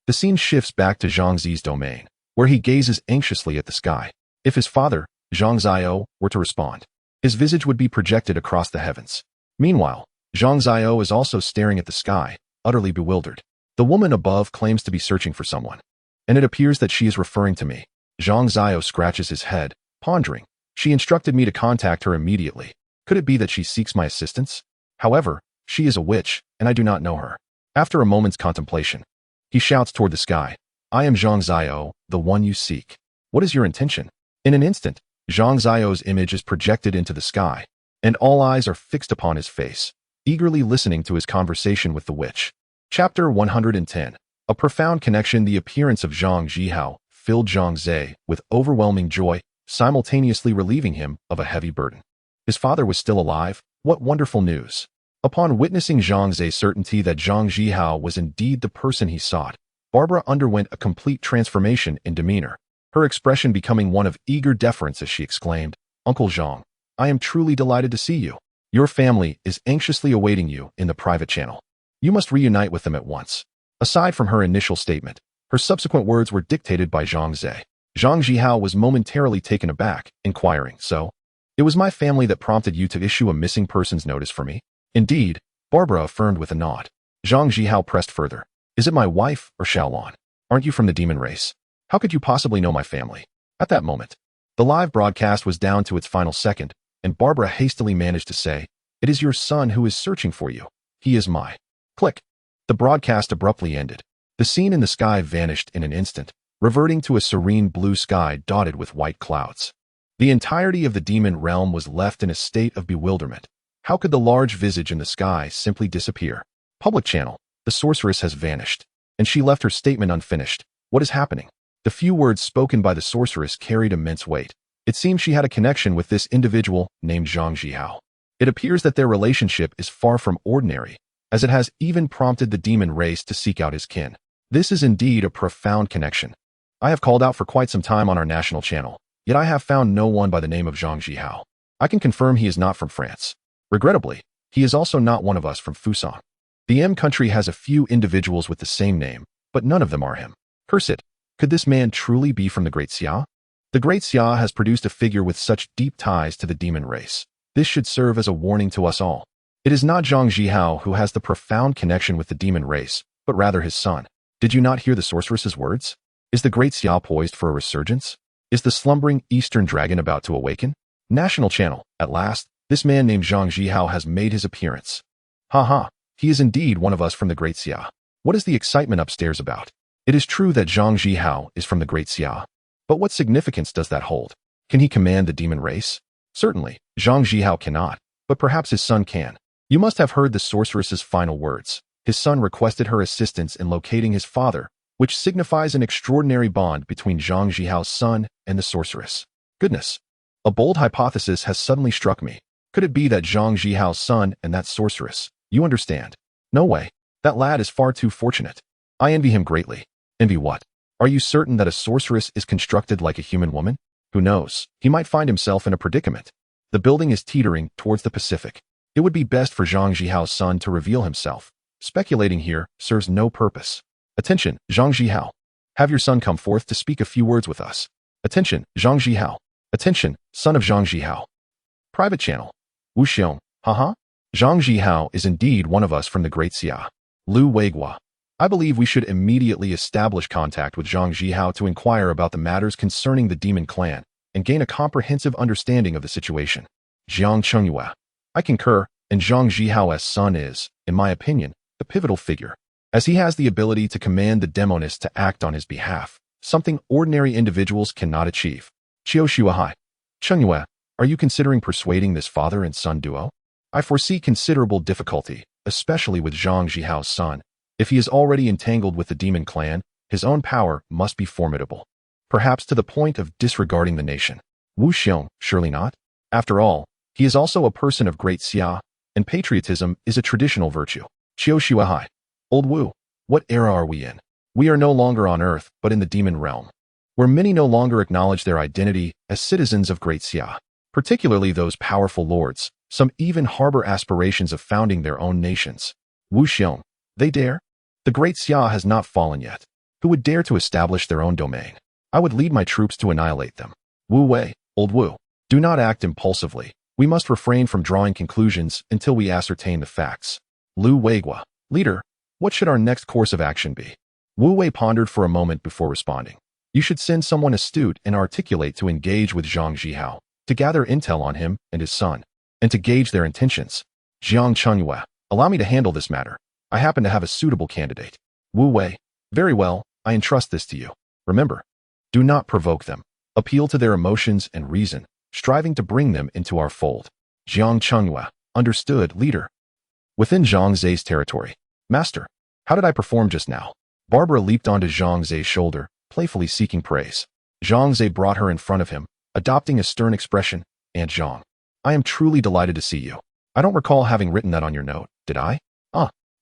The scene shifts back to Zhang Ze's domain, where he gazes anxiously at the sky. If his father, Zhang Ze, were to respond, his visage would be projected across the heavens. Meanwhile, Zhang Ze is also staring at the sky, utterly bewildered. The woman above claims to be searching for someone, and it appears that she is referring to me. Zhang Ze scratches his head, pondering. She instructed me to contact her immediately. Could it be that she seeks my assistance? However, she is a witch, and I do not know her. After a moment's contemplation, he shouts toward the sky, I am Zhang Ze, the one you seek. What is your intention? In an instant, Zhang Ze's image is projected into the sky, and all eyes are fixed upon his face, eagerly listening to his conversation with the witch. Chapter 110. A profound connection. The appearance of Zhang Zihao filled Zhang Ze with overwhelming joy, simultaneously relieving him of a heavy burden. His father was still alive? What wonderful news! Upon witnessing Zhang Ze's certainty that Zhang Zihao was indeed the person he sought, Barbara underwent a complete transformation in demeanor, her expression becoming one of eager deference as she exclaimed, Uncle Zhang, I am truly delighted to see you. Your family is anxiously awaiting you in the private channel. You must reunite with them at once. Aside from her initial statement, her subsequent words were dictated by Zhang Ze. Zhang Zihao was momentarily taken aback, inquiring, So? It was my family that prompted you to issue a missing persons notice for me? Indeed, Barbara affirmed with a nod. Zhang Zihao pressed further. Is it my wife or Xiaolon? Aren't you from the demon race? How could you possibly know my family? At that moment, the live broadcast was down to its final second, and Barbara hastily managed to say, It is your son who is searching for you. He is my. Click. The broadcast abruptly ended. The scene in the sky vanished in an instant, reverting to a serene blue sky dotted with white clouds. The entirety of the demon realm was left in a state of bewilderment. How could the large visage in the sky simply disappear? Public channel. The sorceress has vanished, and she left her statement unfinished. What is happening? The few words spoken by the sorceress carried immense weight. It seems she had a connection with this individual named Zhang Zihao. It appears that their relationship is far from ordinary, as it has even prompted the demon race to seek out his kin. This is indeed a profound connection. I have called out for quite some time on our national channel, yet I have found no one by the name of Zhang Zihao. I can confirm he is not from France. Regrettably, he is also not one of us from Fusan. The M country has a few individuals with the same name, but none of them are him. Curse it, could this man truly be from the Great Xia? The Great Xia has produced a figure with such deep ties to the demon race. This should serve as a warning to us all. It is not Zhang Zihao who has the profound connection with the demon race, but rather his son. Did you not hear the sorceress's words? Is the Great Xia poised for a resurgence? Is the slumbering Eastern dragon about to awaken? National channel, at last, this man named Zhang Zihao has made his appearance. Ha, he is indeed one of us from the Great Xia. What is the excitement upstairs about? It is true that Zhang Zihao is from the Great Xia. But what significance does that hold? Can he command the demon race? Certainly, Zhang Zihao cannot, but perhaps his son can. You must have heard the sorceress's final words. His son requested her assistance in locating his father, which signifies an extraordinary bond between Zhang Zihao's son and the sorceress. Goodness! A bold hypothesis has suddenly struck me. Could it be that Zhang Zihao's son and that sorceress? You understand? No way. That lad is far too fortunate. I envy him greatly. Envy what? Are you certain that a sorceress is constructed like a human woman? Who knows? He might find himself in a predicament. The building is teetering towards the Pacific. It would be best for Zhang Zihao's son to reveal himself. Speculating here serves no purpose. Attention, Zhang Zihao. Have your son come forth to speak a few words with us. Attention, Zhang Zihao. Attention, son of Zhang Zihao. Private channel. Wu Xiong, haha. Zhang Zihao is indeed one of us from the Great Xia. Lu Weigua. I believe we should immediately establish contact with Zhang Zihao to inquire about the matters concerning the demon clan and gain a comprehensive understanding of the situation. Jiang Chengyue. I concur, and Zhang Zihao's son is, in my opinion, the pivotal figure, as he has the ability to command the demonists to act on his behalf, something ordinary individuals cannot achieve. Qiu Shuahai. Chengyue, are you considering persuading this father and son duo? I foresee considerable difficulty, especially with Zhang Zihao's son. If he is already entangled with the demon clan, his own power must be formidable, perhaps to the point of disregarding the nation. Wu Xiong, surely not? After all, he is also a person of Great Xia, and patriotism is a traditional virtue. Qiu Shuahai. Old Wu, what era are we in? We are no longer on Earth, but in the demon realm. where many no longer acknowledge their identity as citizens of Great Xia, particularly those powerful lords. Some even harbor aspirations of founding their own nations. Wu Xiong, they dare? The Great Xia has not fallen yet. Who would dare to establish their own domain? I would lead my troops to annihilate them. Wu Wei, old Wu, do not act impulsively. We must refrain from drawing conclusions until we ascertain the facts. Lu Weigua, leader, what should our next course of action be? Wu Wei pondered for a moment before responding. You should send someone astute and articulate to engage with Zhang Zihao, to gather intel on him and his son, and to gauge their intentions. Jiang Chunyue, allow me to handle this matter. I happen to have a suitable candidate. Wu Wei, very well, I entrust this to you. Remember, do not provoke them. Appeal to their emotions and reason, striving to bring them into our fold. Jiang Chunyue, understood, leader. Within Zhang Ze's territory. Master, how did I perform just now? Barbara leaped onto Zhang Ze's shoulder, playfully seeking praise. Zhang Ze brought her in front of him, adopting a stern expression. Aunt Zhang, I am truly delighted to see you. I don't recall having written that on your note, did I?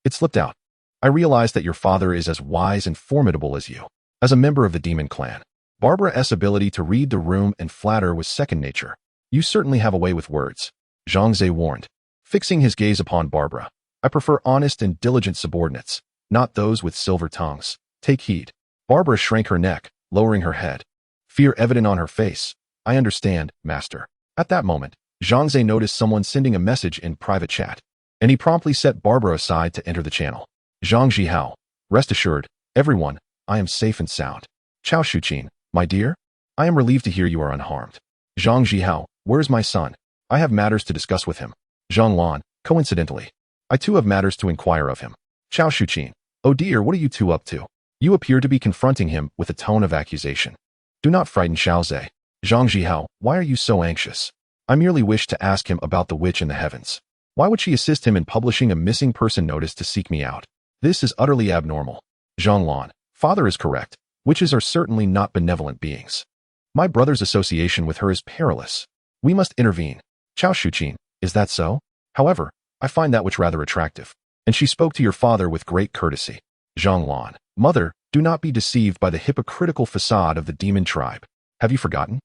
It slipped out. I realized that your father is as wise and formidable as you. As a member of the demon clan, Barbara's ability to read the room and flatter was second nature. You certainly have a way with words. Zhang Ze warned, fixing his gaze upon Barbara. I prefer honest and diligent subordinates, not those with silver tongues. Take heed. Barbara shrank her neck, lowering her head. Fear evident on her face. I understand, master. At that moment, Zhang Ze noticed someone sending a message in private chat, and he promptly set Barbara aside to enter the channel. Zhang Zihao, rest assured, everyone, I am safe and sound. Chao Shuqin, my dear, I am relieved to hear you are unharmed. Zhang Zihao, where is my son? I have matters to discuss with him. Zhang Lan, coincidentally, I too have matters to inquire of him. Chao Shuqin, oh dear, what are you two up to? You appear to be confronting him with a tone of accusation. Do not frighten Xiao Ze. Zhang Zihao, why are you so anxious? I merely wish to ask him about the witch in the heavens. Why would she assist him in publishing a missing person notice to seek me out? This is utterly abnormal. Zhang Lan, father is correct. Witches are certainly not benevolent beings. My brother's association with her is perilous. We must intervene. Chao Shuqin, is that so? However, I find that witch rather attractive, and she spoke to your father with great courtesy. Zhang Lan, mother, do not be deceived by the hypocritical facade of the demon tribe. Have you forgotten?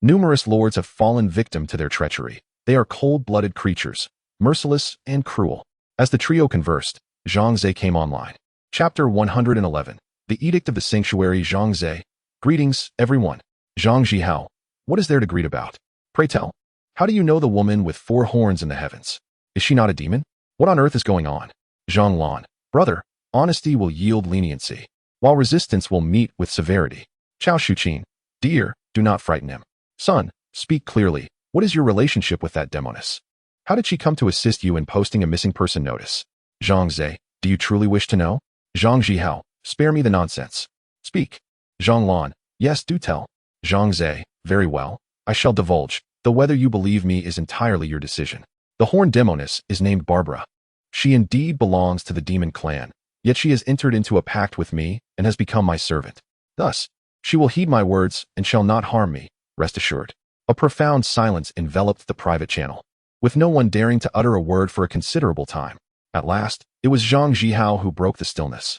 Numerous lords have fallen victim to their treachery. They are cold-blooded creatures, merciless and cruel. As the trio conversed, Zhang Ze came online. Chapter 111. The Edict of the Sanctuary. Zhang Ze. Greetings, everyone. Zhang Zihao. What is there to greet about? Pray tell. How do you know the woman with 4 horns in the heavens? Is she not a demon? What on earth is going on? Zhang Lan. Brother, honesty will yield leniency, while resistance will meet with severity. Chao Shuqin. Dear, do not frighten him. Son, speak clearly. What is your relationship with that demoness? How did she come to assist you in posting a missing person notice? Zhang Ze, do you truly wish to know? Zhang Zihao, spare me the nonsense. Speak. Zhang Lan, yes, do tell. Zhang Ze, very well, I shall divulge, though whether you believe me is entirely your decision. The horned demoness is named Barbara. She indeed belongs to the demon clan, yet she has entered into a pact with me and has become my servant. Thus, she will heed my words and shall not harm me, rest assured. A profound silence enveloped the private channel, with no one daring to utter a word for a considerable time. At last, it was Zhang Zihao who broke the stillness.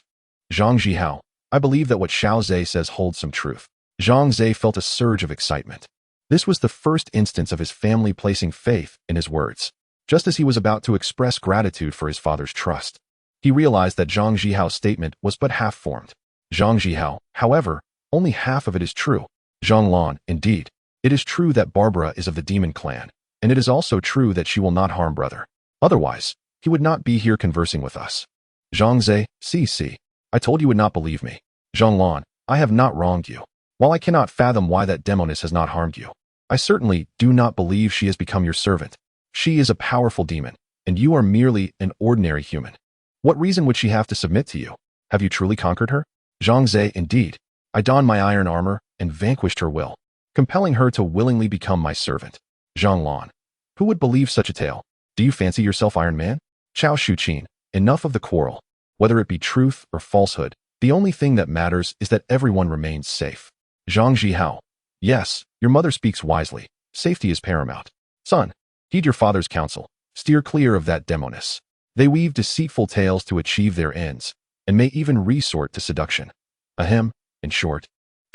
Zhang Zihao, I believe that what Xiao Ze says holds some truth. Zhang Ze felt a surge of excitement. This was the first instance of his family placing faith in his words. Just as he was about to express gratitude for his father's trust, he realized that Zhang Zihao's statement was but half-formed. Zhang Zihao, however, only half of it is true. Zhang Lan, indeed, it is true that Barbara is of the demon clan, and it is also true that she will not harm brother. Otherwise, he would not be here conversing with us. Zhang Ze, see, I told you would not believe me. Zhang Lan, I have not wronged you. While I cannot fathom why that demoness has not harmed you, I certainly do not believe she has become your servant. She is a powerful demon, and you are merely an ordinary human. What reason would she have to submit to you? Have you truly conquered her? Zhang Ze, indeed. I donned my iron armor and vanquished her will, compelling her to willingly become my servant. Zhang Lan. Who would believe such a tale? Do you fancy yourself Iron Man? Chao Shuqin. Enough of the quarrel. Whether it be truth or falsehood, the only thing that matters is that everyone remains safe. Zhang Zihao. Yes, your mother speaks wisely. Safety is paramount. Son, heed your father's counsel. Steer clear of that demoness. They weave deceitful tales to achieve their ends, and may even resort to seduction. Ahem, in short,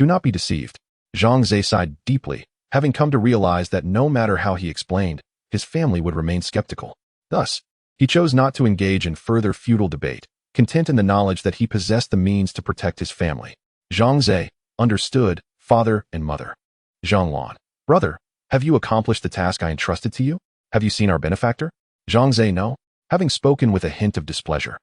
Do not be deceived. Zhang Ze sighed deeply, having come to realize that no matter how he explained, his family would remain skeptical. Thus, he chose not to engage in further futile debate, content in the knowledge that he possessed the means to protect his family. Zhang Ze understood father and mother. Zhang Lan, brother, have you accomplished the task I entrusted to you? Have you seen our benefactor? Zhang Ze, no. Having spoken with a hint of displeasure,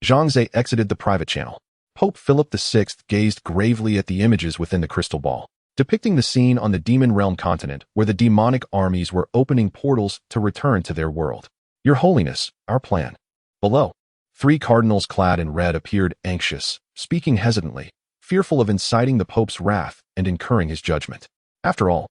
Zhang Ze exited the private channel. Pope Philip VI gazed gravely at the images within the crystal ball, depicting the scene on the demon realm continent where the demonic armies were opening portals to return to their world. Your Holiness, our plan. Below, 3 cardinals clad in red appeared anxious, speaking hesitantly, fearful of inciting the Pope's wrath and incurring his judgment. After all,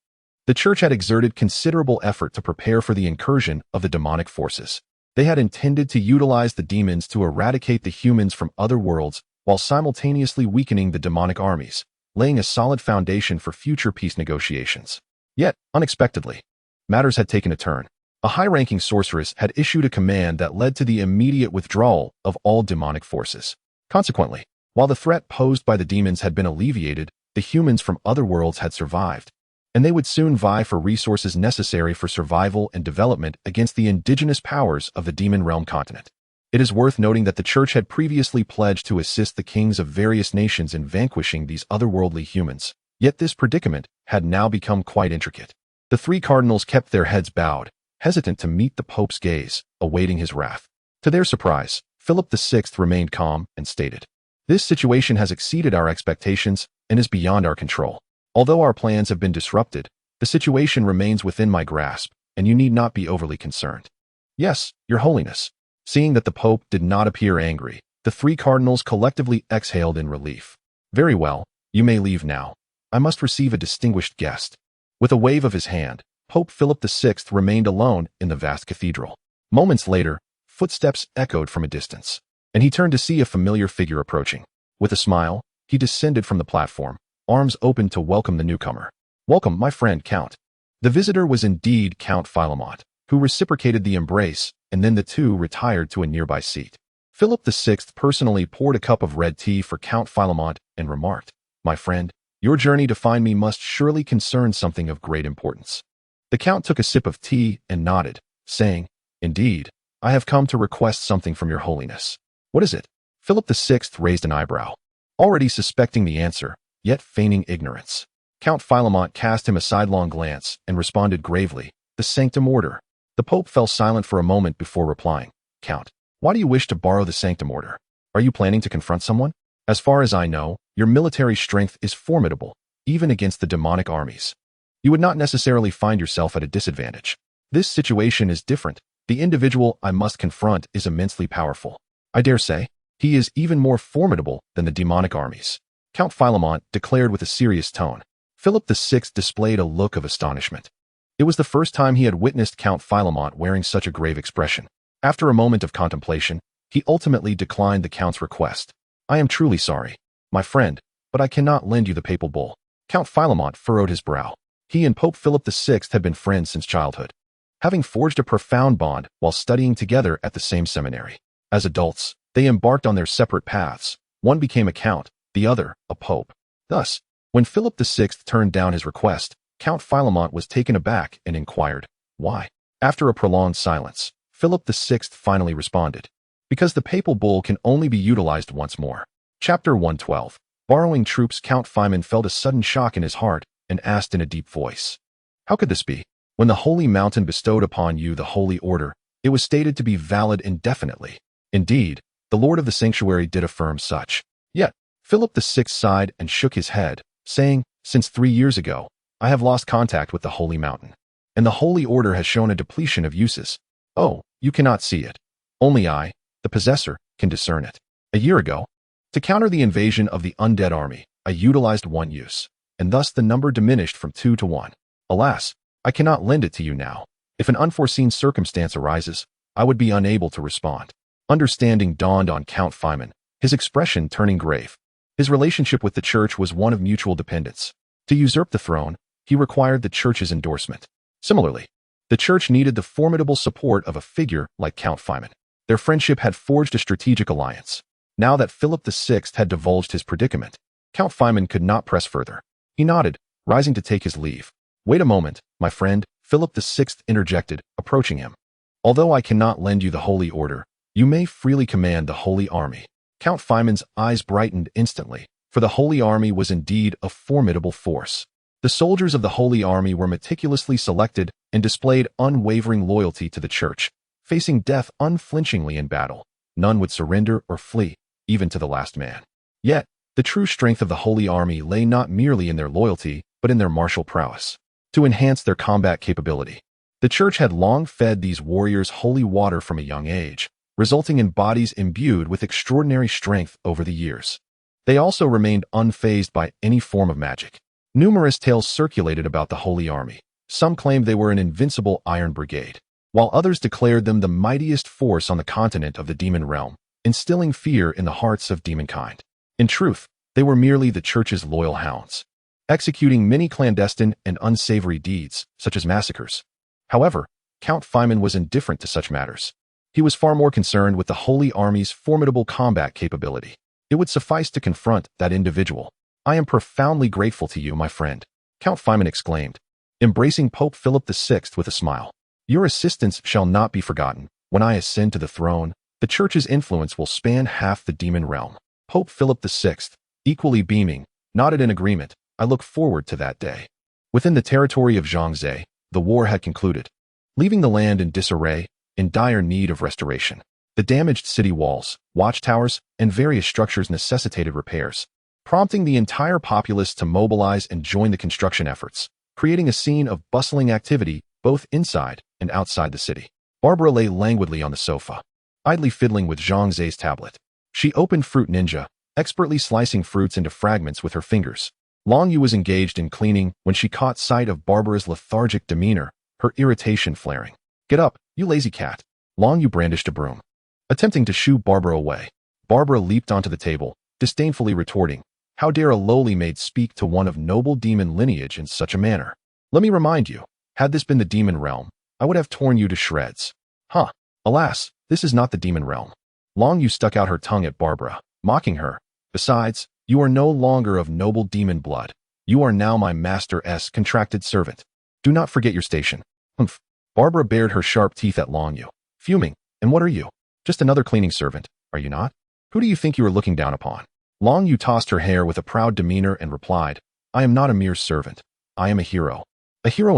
the Church had exerted considerable effort to prepare for the incursion of the demonic forces. They had intended to utilize the demons to eradicate the humans from other worlds while simultaneously weakening the demonic armies, laying a solid foundation for future peace negotiations. Yet, unexpectedly, matters had taken a turn. A high-ranking sorceress had issued a command that led to the immediate withdrawal of all demonic forces. Consequently, while the threat posed by the demons had been alleviated, the humans from other worlds had survived, and they would soon vie for resources necessary for survival and development against the indigenous powers of the demon realm continent. It is worth noting that the Church had previously pledged to assist the kings of various nations in vanquishing these otherworldly humans, yet this predicament had now become quite intricate. The 3 cardinals kept their heads bowed, hesitant to meet the Pope's gaze, awaiting his wrath. To their surprise, Philip VI remained calm and stated, "This situation has exceeded our expectations and is beyond our control. Although our plans have been disrupted, the situation remains within my grasp, and you need not be overly concerned." "Yes, Your Holiness." Seeing that the Pope did not appear angry, the 3 cardinals collectively exhaled in relief. "Very well, you may leave now. I must receive a distinguished guest." With a wave of his hand, Pope Philip VI remained alone in the vast cathedral. Moments later, footsteps echoed from a distance, and he turned to see a familiar figure approaching. With a smile, he descended from the platform, arms open to welcome the newcomer. "Welcome, my friend Count." The visitor was indeed Count Philemont, who reciprocated the embrace, and then the two retired to a nearby seat. Philip VI personally poured a cup of red tea for Count Philemont and remarked, "My friend, your journey to find me must surely concern something of great importance." The Count took a sip of tea and nodded, saying, "Indeed, I have come to request something from your Holiness." "What is it?" Philip VI raised an eyebrow, already suspecting the answer, yet feigning ignorance. Count Philemont cast him a sidelong glance and responded gravely, "The Sanctum Order." The Pope fell silent for a moment before replying, "Count, why do you wish to borrow the Sanctum Order? Are you planning to confront someone? As far as I know, your military strength is formidable, even against the demonic armies. You would not necessarily find yourself at a disadvantage. This situation is different. The individual I must confront is immensely powerful. I dare say, he is even more formidable than the demonic armies." Count Philemont declared with a serious tone. Philip VI displayed a look of astonishment. It was the first time he had witnessed Count Philemont wearing such a grave expression. After a moment of contemplation, he ultimately declined the Count's request. "I am truly sorry, my friend, but I cannot lend you the papal bull." Count Philemont furrowed his brow. He and Pope Philip VI had been friends since childhood, having forged a profound bond while studying together at the same seminary. As adults, they embarked on their separate paths. One became a count, the other a pope. Thus, when Philip VI turned down his request, Count Philemont was taken aback and inquired, "Why?" After a prolonged silence, Philip VI finally responded, "Because the papal bull can only be utilized once more." Chapter 112. Borrowing troops. Count Philemon felt a sudden shock in his heart and asked in a deep voice, "How could this be? When the Holy Mountain bestowed upon you the Holy Order, it was stated to be valid indefinitely. Indeed, the Lord of the Sanctuary did affirm such." Yet, Philip VI sighed and shook his head, saying, "Since 3 years ago, I have lost contact with the Holy Mountain, and the Holy Order has shown a depletion of uses. Oh, you cannot see it. Only I, the possessor, can discern it. A year ago, to counter the invasion of the undead army, I utilized 1 use, and thus the number diminished from 2 to 1. Alas, I cannot lend it to you now. If an unforeseen circumstance arises, I would be unable to respond." Understanding dawned on Count Philemon, his expression turning grave. His relationship with the Church was one of mutual dependence. To usurp the throne, he required the Church's endorsement. Similarly, the Church needed the formidable support of a figure like Count Philemon. Their friendship had forged a strategic alliance. Now that Philip VI had divulged his predicament, Count Philemon could not press further. He nodded, rising to take his leave. Wait a moment, my friend, Philip VI interjected, approaching him. Although I cannot lend you the Holy Order, you may freely command the Holy Army. Count Fimon's eyes brightened instantly, for the Holy Army was indeed a formidable force. The soldiers of the Holy Army were meticulously selected and displayed unwavering loyalty to the Church, facing death unflinchingly in battle. None would surrender or flee, even to the last man. Yet, the true strength of the Holy Army lay not merely in their loyalty, but in their martial prowess. To enhance their combat capability, the Church had long fed these warriors holy water from a young age, resulting in bodies imbued with extraordinary strength over the years. They also remained unfazed by any form of magic. Numerous tales circulated about the Holy Army. Some claimed they were an invincible Iron Brigade, while others declared them the mightiest force on the continent of the demon realm, instilling fear in the hearts of demonkind. In truth, they were merely the Church's loyal hounds, executing many clandestine and unsavory deeds, such as massacres. However, Count Fimon was indifferent to such matters. He was far more concerned with the Holy Army's formidable combat capability. It would suffice to confront that individual. I am profoundly grateful to you, my friend, Count Fimon exclaimed, embracing Pope Philip VI with a smile. Your assistance shall not be forgotten. When I ascend to the throne, the Church's influence will span half the demon realm. Pope Philip VI, equally beaming, nodded in agreement. I look forward to that day. Within the territory of Zhang Ze, the war had concluded, leaving the land in disarray, in dire need of restoration. The damaged city walls, watchtowers, and various structures necessitated repairs, prompting the entire populace to mobilize and join the construction efforts, creating a scene of bustling activity both inside and outside the city. Barbara lay languidly on the sofa, idly fiddling with Zhang Ze's tablet. She opened Fruit Ninja, expertly slicing fruits into fragments with her fingers. Long Yu was engaged in cleaning when she caught sight of Barbara's lethargic demeanor, her irritation flaring. Get up, you lazy cat. Long Yu brandished a broom, attempting to shoo Barbara away. Barbara leaped onto the table, disdainfully retorting, how dare a lowly maid speak to one of noble demon lineage in such a manner? Let me remind you, had this been the demon realm, I would have torn you to shreds. Huh, alas, this is not the demon realm. Long Yu stuck out her tongue at Barbara, mocking her. Besides, you are no longer of noble demon blood. You are now my master's contracted servant. Do not forget your station. Humph. Barbara bared her sharp teeth at Long Yu, fuming. And what are you? Just another cleaning servant, are you not? Who do you think you are looking down upon? Long Yu tossed her hair with a proud demeanor and replied, I am not a mere servant. I am a hero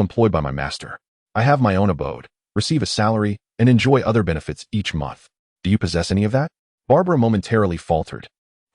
employed by my master. I have my own abode, receive a salary, and enjoy other benefits each month. Do you possess any of that? Barbara momentarily faltered,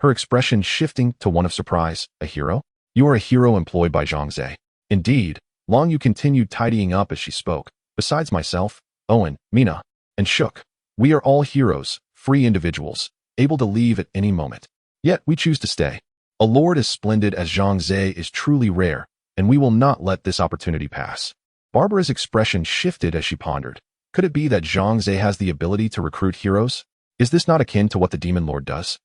her expression shifting to one of surprise. A hero? You are a hero employed by Zhang Ze. Indeed, Long Yu continued tidying up as she spoke. Besides myself, Owen, Mina, and Shook, we are all heroes, free individuals, able to leave at any moment. Yet we choose to stay. A lord as splendid as Zhang Ze is truly rare, and we will not let this opportunity pass. Barbara's expression shifted as she pondered. Could it be that Zhang Ze has the ability to recruit heroes? Is this not akin to what the Demon Lord does?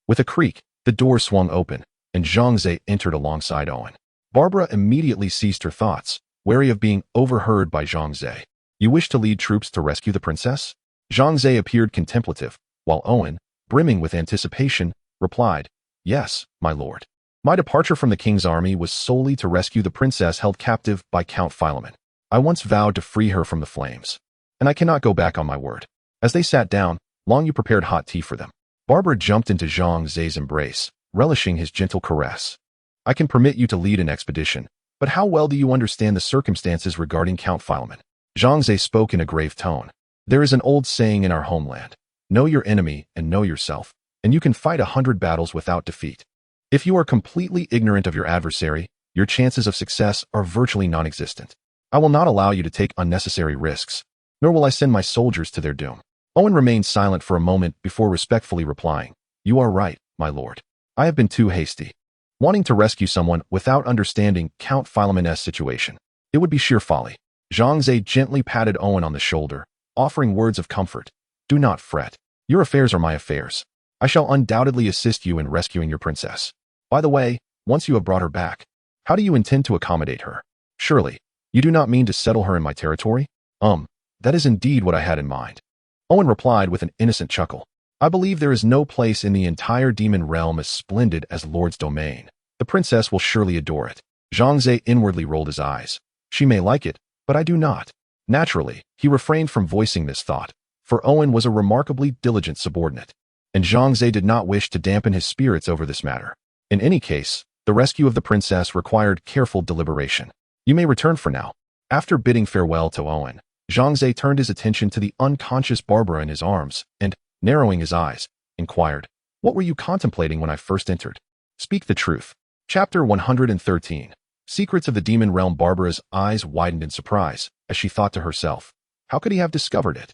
With a creak, the door swung open, and Zhang Ze entered alongside Owen. Barbara immediately ceased her thoughts, wary of being overheard by Zhang Ze. You wish to lead troops to rescue the princess? Zhang Ze appeared contemplative, while Owen, brimming with anticipation, replied, Yes, my lord. My departure from the king's army was solely to rescue the princess held captive by Count Philemon. I once vowed to free her from the flames, and I cannot go back on my word. As they sat down, Long Yu prepared hot tea for them. Barbara jumped into Zhang Ze's embrace, relishing his gentle caress. I can permit you to lead an expedition, but how well do you understand the circumstances regarding Count Philemon? Zhang Ze spoke in a grave tone. There is an old saying in our homeland, know your enemy and know yourself, and you can fight 100 battles without defeat. If you are completely ignorant of your adversary, your chances of success are virtually non-existent. I will not allow you to take unnecessary risks, nor will I send my soldiers to their doom. Owen remained silent for a moment before respectfully replying, You are right, my lord. I have been too hasty, wanting to rescue someone without understanding Count Philemon's situation. It would be sheer folly. Zhang Ze gently patted Owen on the shoulder, offering words of comfort. Do not fret. Your affairs are my affairs. I shall undoubtedly assist you in rescuing your princess. By the way, once you have brought her back, how do you intend to accommodate her? Surely, you do not mean to settle her in my territory? That is indeed what I had in mind. Owen replied with an innocent chuckle. I believe there is no place in the entire demon realm as splendid as Lord's domain. The princess will surely adore it. Zhang Ze inwardly rolled his eyes. She may like it, but I do not. Naturally, he refrained from voicing this thought, for Owen was a remarkably diligent subordinate, and Zhang Ze did not wish to dampen his spirits over this matter. In any case, the rescue of the princess required careful deliberation. You may return for now. After bidding farewell to Owen, Zhang Ze turned his attention to the unconscious Barbara in his arms and, narrowing his eyes, inquired, "What were you contemplating when I first entered? Speak the truth." Chapter 113. Secrets of the Demon Realm. Barbara's eyes widened in surprise, as she thought to herself, how could he have discovered it?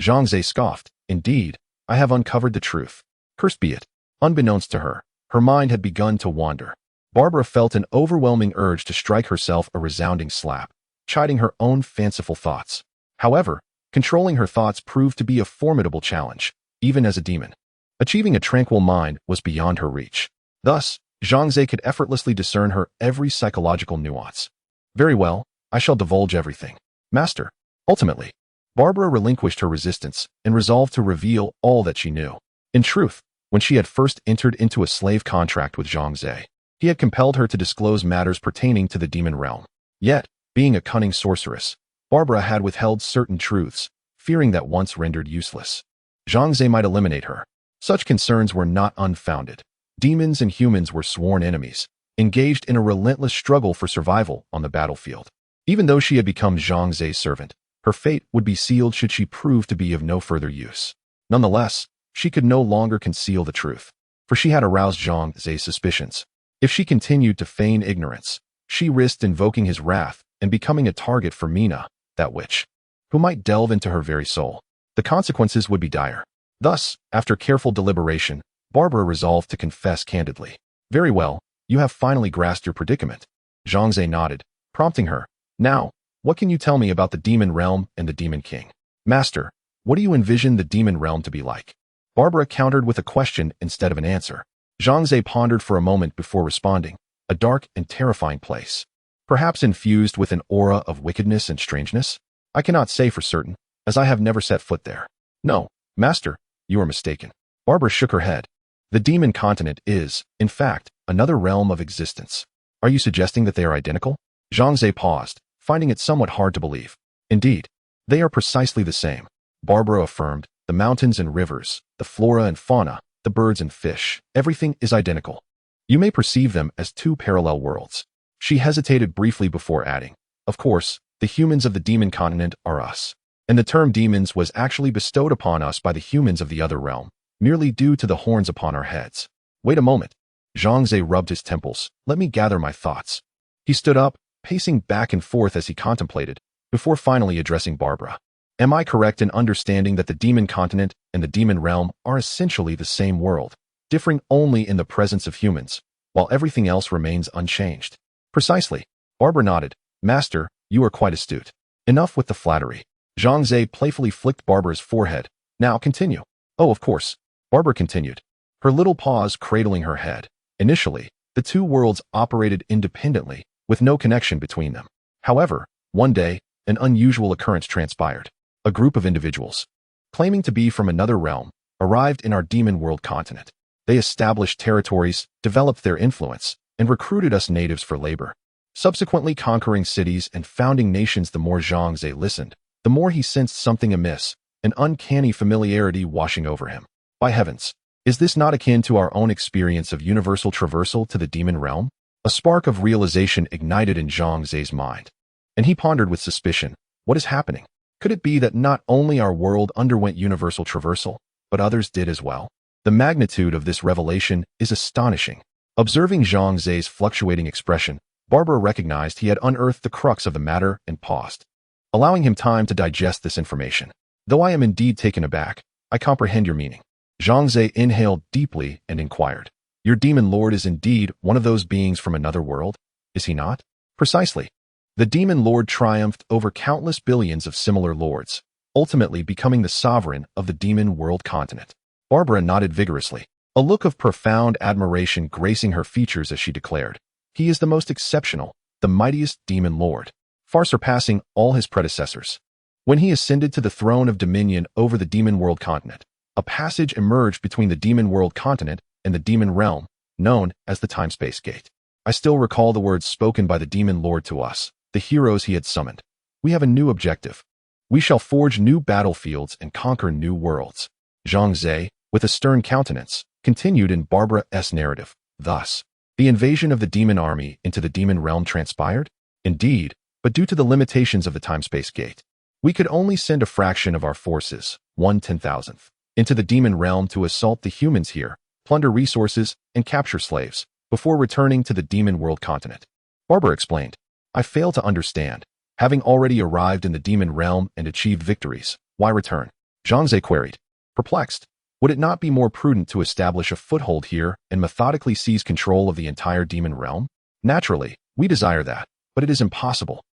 Zhang Ze scoffed, "Indeed, I have uncovered the truth. Cursed be it." Unbeknownst to her, her mind had begun to wander. Barbara felt an overwhelming urge to strike herself a resounding slap, chiding her own fanciful thoughts. However, controlling her thoughts proved to be a formidable challenge, even as a demon. Achieving a tranquil mind was beyond her reach. Thus, Zhang Ze could effortlessly discern her every psychological nuance. "Very well, I shall divulge everything, Master." Ultimately, Barbara relinquished her resistance and resolved to reveal all that she knew. In truth, when she had first entered into a slave contract with Zhang Ze, he had compelled her to disclose matters pertaining to the demon realm. Yet, being a cunning sorceress, Barbara had withheld certain truths, fearing that once rendered useless, Zhang Ze might eliminate her. Such concerns were not unfounded. Demons and humans were sworn enemies, engaged in a relentless struggle for survival on the battlefield. Even though she had become Zhang Ze's servant, her fate would be sealed should she prove to be of no further use. Nonetheless, she could no longer conceal the truth, for she had aroused Zhang Ze's suspicions. If she continued to feign ignorance, she risked invoking his wrath and becoming a target for Mina, that witch, who might delve into her very soul. The consequences would be dire. Thus, after careful deliberation, Barbara resolved to confess candidly. "Very well, you have finally grasped your predicament." Zhang Ze nodded, prompting her, "Now, what can you tell me about the demon realm and the demon king?" "Master, what do you envision the demon realm to be like?" Barbara countered with a question instead of an answer. Zhang Ze pondered for a moment before responding, "A dark and terrifying place, perhaps infused with an aura of wickedness and strangeness. I cannot say for certain, as I have never set foot there." "No, Master, you are mistaken." Barbara shook her head. "The demon continent is, in fact, another realm of existence." "Are you suggesting that they are identical?" Zhang Ze paused, finding it somewhat hard to believe. "Indeed, they are precisely the same," Barbara affirmed. "The mountains and rivers, the flora and fauna, the birds and fish, everything is identical. You may perceive them as two parallel worlds." She hesitated briefly before adding, "Of course, the humans of the demon continent are us, and the term demons was actually bestowed upon us by the humans of the other realm, merely due to the horns upon our heads." "Wait a moment." Zhang Ze rubbed his temples. "Let me gather my thoughts." He stood up, pacing back and forth as he contemplated, before finally addressing Barbara. "Am I correct in understanding that the demon continent and the demon realm are essentially the same world, differing only in the presence of humans, while everything else remains unchanged?" "Precisely." Barbara nodded. "Master, you are quite astute." "Enough with the flattery." Zhang Ze playfully flicked Barbara's forehead. "Now continue." "Oh, of course," Barbara continued, her little paws cradling her head. "Initially, the two worlds operated independently, with no connection between them. However, one day, an unusual occurrence transpired. A group of individuals, claiming to be from another realm, arrived in our demon world continent. They established territories, developed their influence, and recruited us natives for labor, subsequently conquering cities and founding nations. The more Zhang Ze listened, the more he sensed something amiss, an uncanny familiarity washing over him. By heavens, is this not akin to our own experience of universal traversal to the demon realm? A spark of realization ignited in Zhang Ze's mind, and he pondered with suspicion, what is happening? Could it be that not only our world underwent universal traversal, but others did as well? The magnitude of this revelation is astonishing. Observing Zhang Ze's fluctuating expression, Barbara recognized he had unearthed the crux of the matter and paused, allowing him time to digest this information. "Though I am indeed taken aback, I comprehend your meaning." Zhang Ze inhaled deeply and inquired, "Your demon lord is indeed one of those beings from another world, is he not?" "Precisely." The demon lord triumphed over countless billions of similar lords, ultimately becoming the sovereign of the demon world continent. Barbara nodded vigorously, a look of profound admiration gracing her features as she declared, "He is the most exceptional, the mightiest demon lord, far surpassing all his predecessors." When he ascended to the throne of dominion over the demon world continent, a passage emerged between the demon world continent and the demon realm, known as the time-space gate. I still recall the words spoken by the demon lord to us, the heroes he had summoned. We have a new objective. We shall forge new battlefields and conquer new worlds. Zhang Ze, with a stern countenance, continued in Barbara's narrative. Thus, the invasion of the demon army into the demon realm transpired? Indeed, but due to the limitations of the time-space gate, we could only send a fraction of our forces, 1/10,000th, into the demon realm to assault the humans here, plunder resources, and capture slaves, before returning to the demon world continent. Barbara explained. I fail to understand. Having already arrived in the demon realm and achieved victories, why return? Zhang Ze queried. Perplexed, would it not be more prudent to establish a foothold here and methodically seize control of the entire demon realm? Naturally, we desire that, but it is impossible.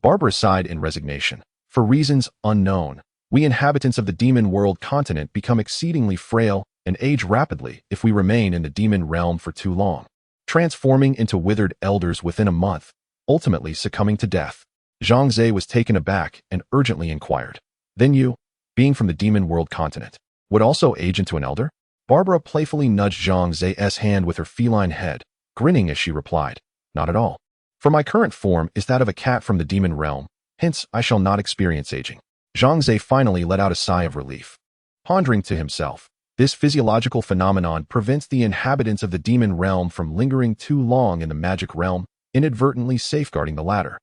Barbara sighed in resignation. For reasons unknown, we inhabitants of the demon world continent become exceedingly frail and age rapidly if we remain in the demon realm for too long, transforming into withered elders within a month, ultimately succumbing to death. Zhang Ze was taken aback and urgently inquired. Then you, being from the demon world continent, would also age into an elder? Barbara playfully nudged Zhang Ze's hand with her feline head, grinning as she replied, Not at all. For my current form is that of a cat from the demon realm, hence I shall not experience aging. Zhang Ze finally let out a sigh of relief. Pondering to himself, this physiological phenomenon prevents the inhabitants of the demon realm from lingering too long in the magic realm, inadvertently safeguarding the latter.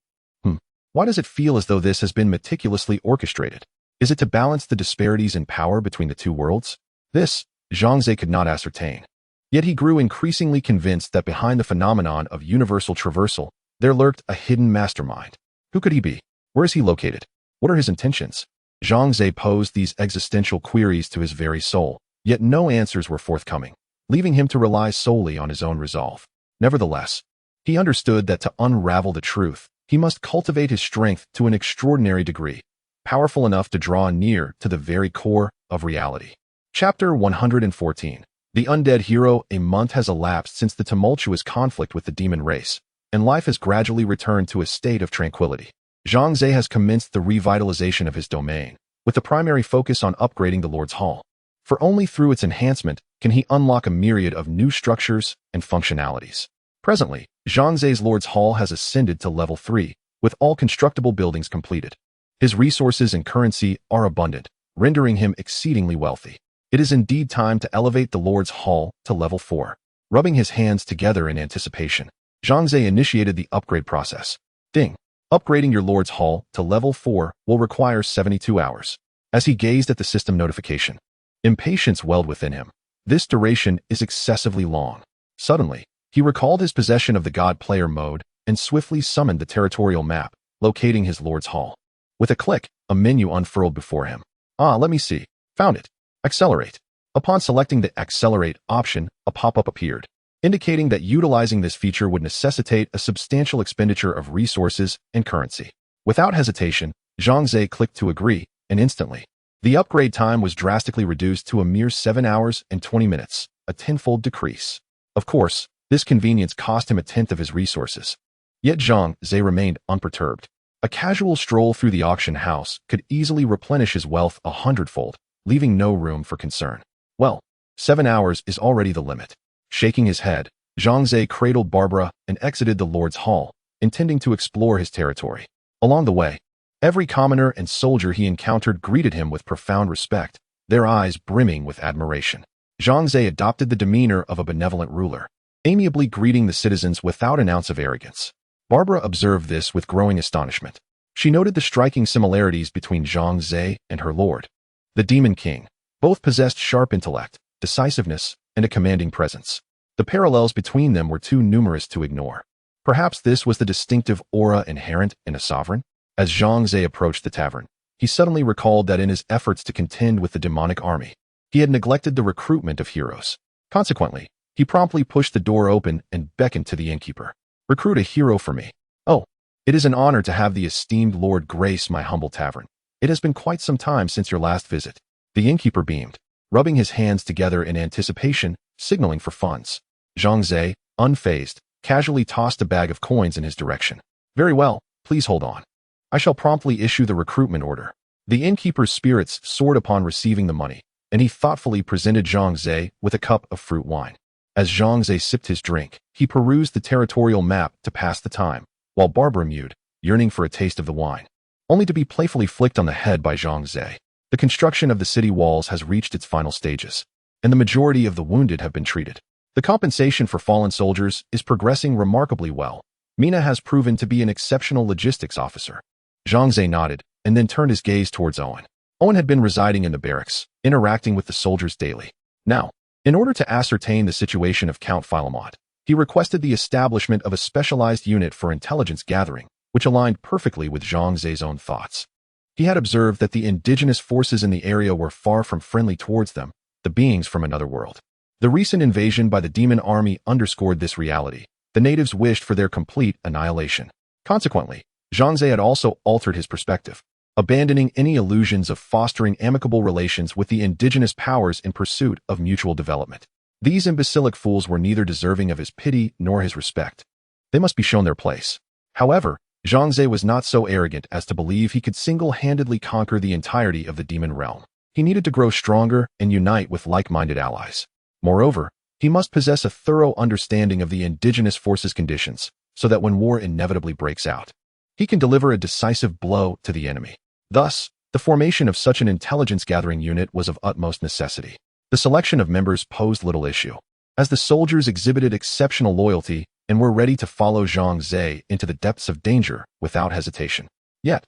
Why does it feel as though this has been meticulously orchestrated? Is it to balance the disparities in power between the two worlds? This, Zhang Ze could not ascertain. Yet he grew increasingly convinced that behind the phenomenon of universal traversal, there lurked a hidden mastermind. Who could he be? Where is he located? What are his intentions? Zhang Ze posed these existential queries to his very soul, yet no answers were forthcoming, leaving him to rely solely on his own resolve. Nevertheless, he understood that to unravel the truth, he must cultivate his strength to an extraordinary degree, powerful enough to draw near to the very core of reality. Chapter 114. The Undead Hero. A month has elapsed since the tumultuous conflict with the demon race, and life has gradually returned to a state of tranquility. Zhang Ze has commenced the revitalization of his domain, with the primary focus on upgrading the Lord's Hall. For only through its enhancement can he unlock a myriad of new structures and functionalities. Presently, Zhang Ze's Lord's Hall has ascended to level 3, with all constructible buildings completed. His resources and currency are abundant, rendering him exceedingly wealthy. It is indeed time to elevate the Lord's Hall to level 4. Rubbing his hands together in anticipation, Zhang Ze initiated the upgrade process. Ting. Upgrading your Lord's Hall to level 4 will require 72 hours. As he gazed at the system notification, impatience welled within him. This duration is excessively long. Suddenly, he recalled his possession of the God Player mode and swiftly summoned the territorial map, locating his Lord's Hall. With a click, a menu unfurled before him. Let me see. Found it. Accelerate. Upon selecting the Accelerate option, a pop-up appeared, indicating that utilizing this feature would necessitate a substantial expenditure of resources and currency. Without hesitation, Zhang Ze clicked to agree, and instantly, the upgrade time was drastically reduced to a mere 7 hours and 20 minutes, a tenfold decrease. Of course, this convenience cost him a tenth of his resources. Yet Zhang Ze remained unperturbed. A casual stroll through the auction house could easily replenish his wealth 100-fold, leaving no room for concern. Well, 7 hours is already the limit. Shaking his head, Zhang Ze cradled Barbara and exited the Lord's Hall, intending to explore his territory. Along the way, every commoner and soldier he encountered greeted him with profound respect, their eyes brimming with admiration. Zhang Ze adopted the demeanor of a benevolent ruler, amiably greeting the citizens without an ounce of arrogance. Barbara observed this with growing astonishment. She noted the striking similarities between Zhang Ze and her lord, the Demon King. Both possessed sharp intellect, decisiveness, and a commanding presence. The parallels between them were too numerous to ignore. Perhaps this was the distinctive aura inherent in a sovereign? As Zhang Ze approached the tavern, he suddenly recalled that in his efforts to contend with the demonic army, he had neglected the recruitment of heroes. Consequently, he promptly pushed the door open and beckoned to the innkeeper. Recruit a hero for me. Oh, it is an honor to have the esteemed Lord grace my humble tavern. It has been quite some time since your last visit. The innkeeper beamed, rubbing his hands together in anticipation, signaling for funds. Zhang Ze, unfazed, casually tossed a bag of coins in his direction. Very well, please hold on. I shall promptly issue the recruitment order. The innkeeper's spirits soared upon receiving the money, and he thoughtfully presented Zhang Ze with a cup of fruit wine. As Zhang Ze sipped his drink, he perused the territorial map to pass the time, while Barbara mewed, yearning for a taste of the wine, only to be playfully flicked on the head by Zhang Ze. The construction of the city walls has reached its final stages, and the majority of the wounded have been treated. The compensation for fallen soldiers is progressing remarkably well. Mina has proven to be an exceptional logistics officer. Zhang Ze nodded, and then turned his gaze towards Owen. Owen had been residing in the barracks, interacting with the soldiers daily. Now, in order to ascertain the situation of Count Philemon, he requested the establishment of a specialized unit for intelligence gathering, which aligned perfectly with Zhang Ze's own thoughts. He had observed that the indigenous forces in the area were far from friendly towards them, the beings from another world. The recent invasion by the demon army underscored this reality. The natives wished for their complete annihilation. Consequently, Zhang Ze had also altered his perspective, abandoning any illusions of fostering amicable relations with the indigenous powers in pursuit of mutual development. These imbecilic fools were neither deserving of his pity nor his respect. They must be shown their place. However, Zhang Ze was not so arrogant as to believe he could single-handedly conquer the entirety of the demon realm. He needed to grow stronger and unite with like-minded allies. Moreover, he must possess a thorough understanding of the indigenous forces' conditions, so that when war inevitably breaks out, he can deliver a decisive blow to the enemy. Thus, the formation of such an intelligence-gathering unit was of utmost necessity. The selection of members posed little issue, as the soldiers exhibited exceptional loyalty and were ready to follow Zhang Ze into the depths of danger without hesitation. Yet,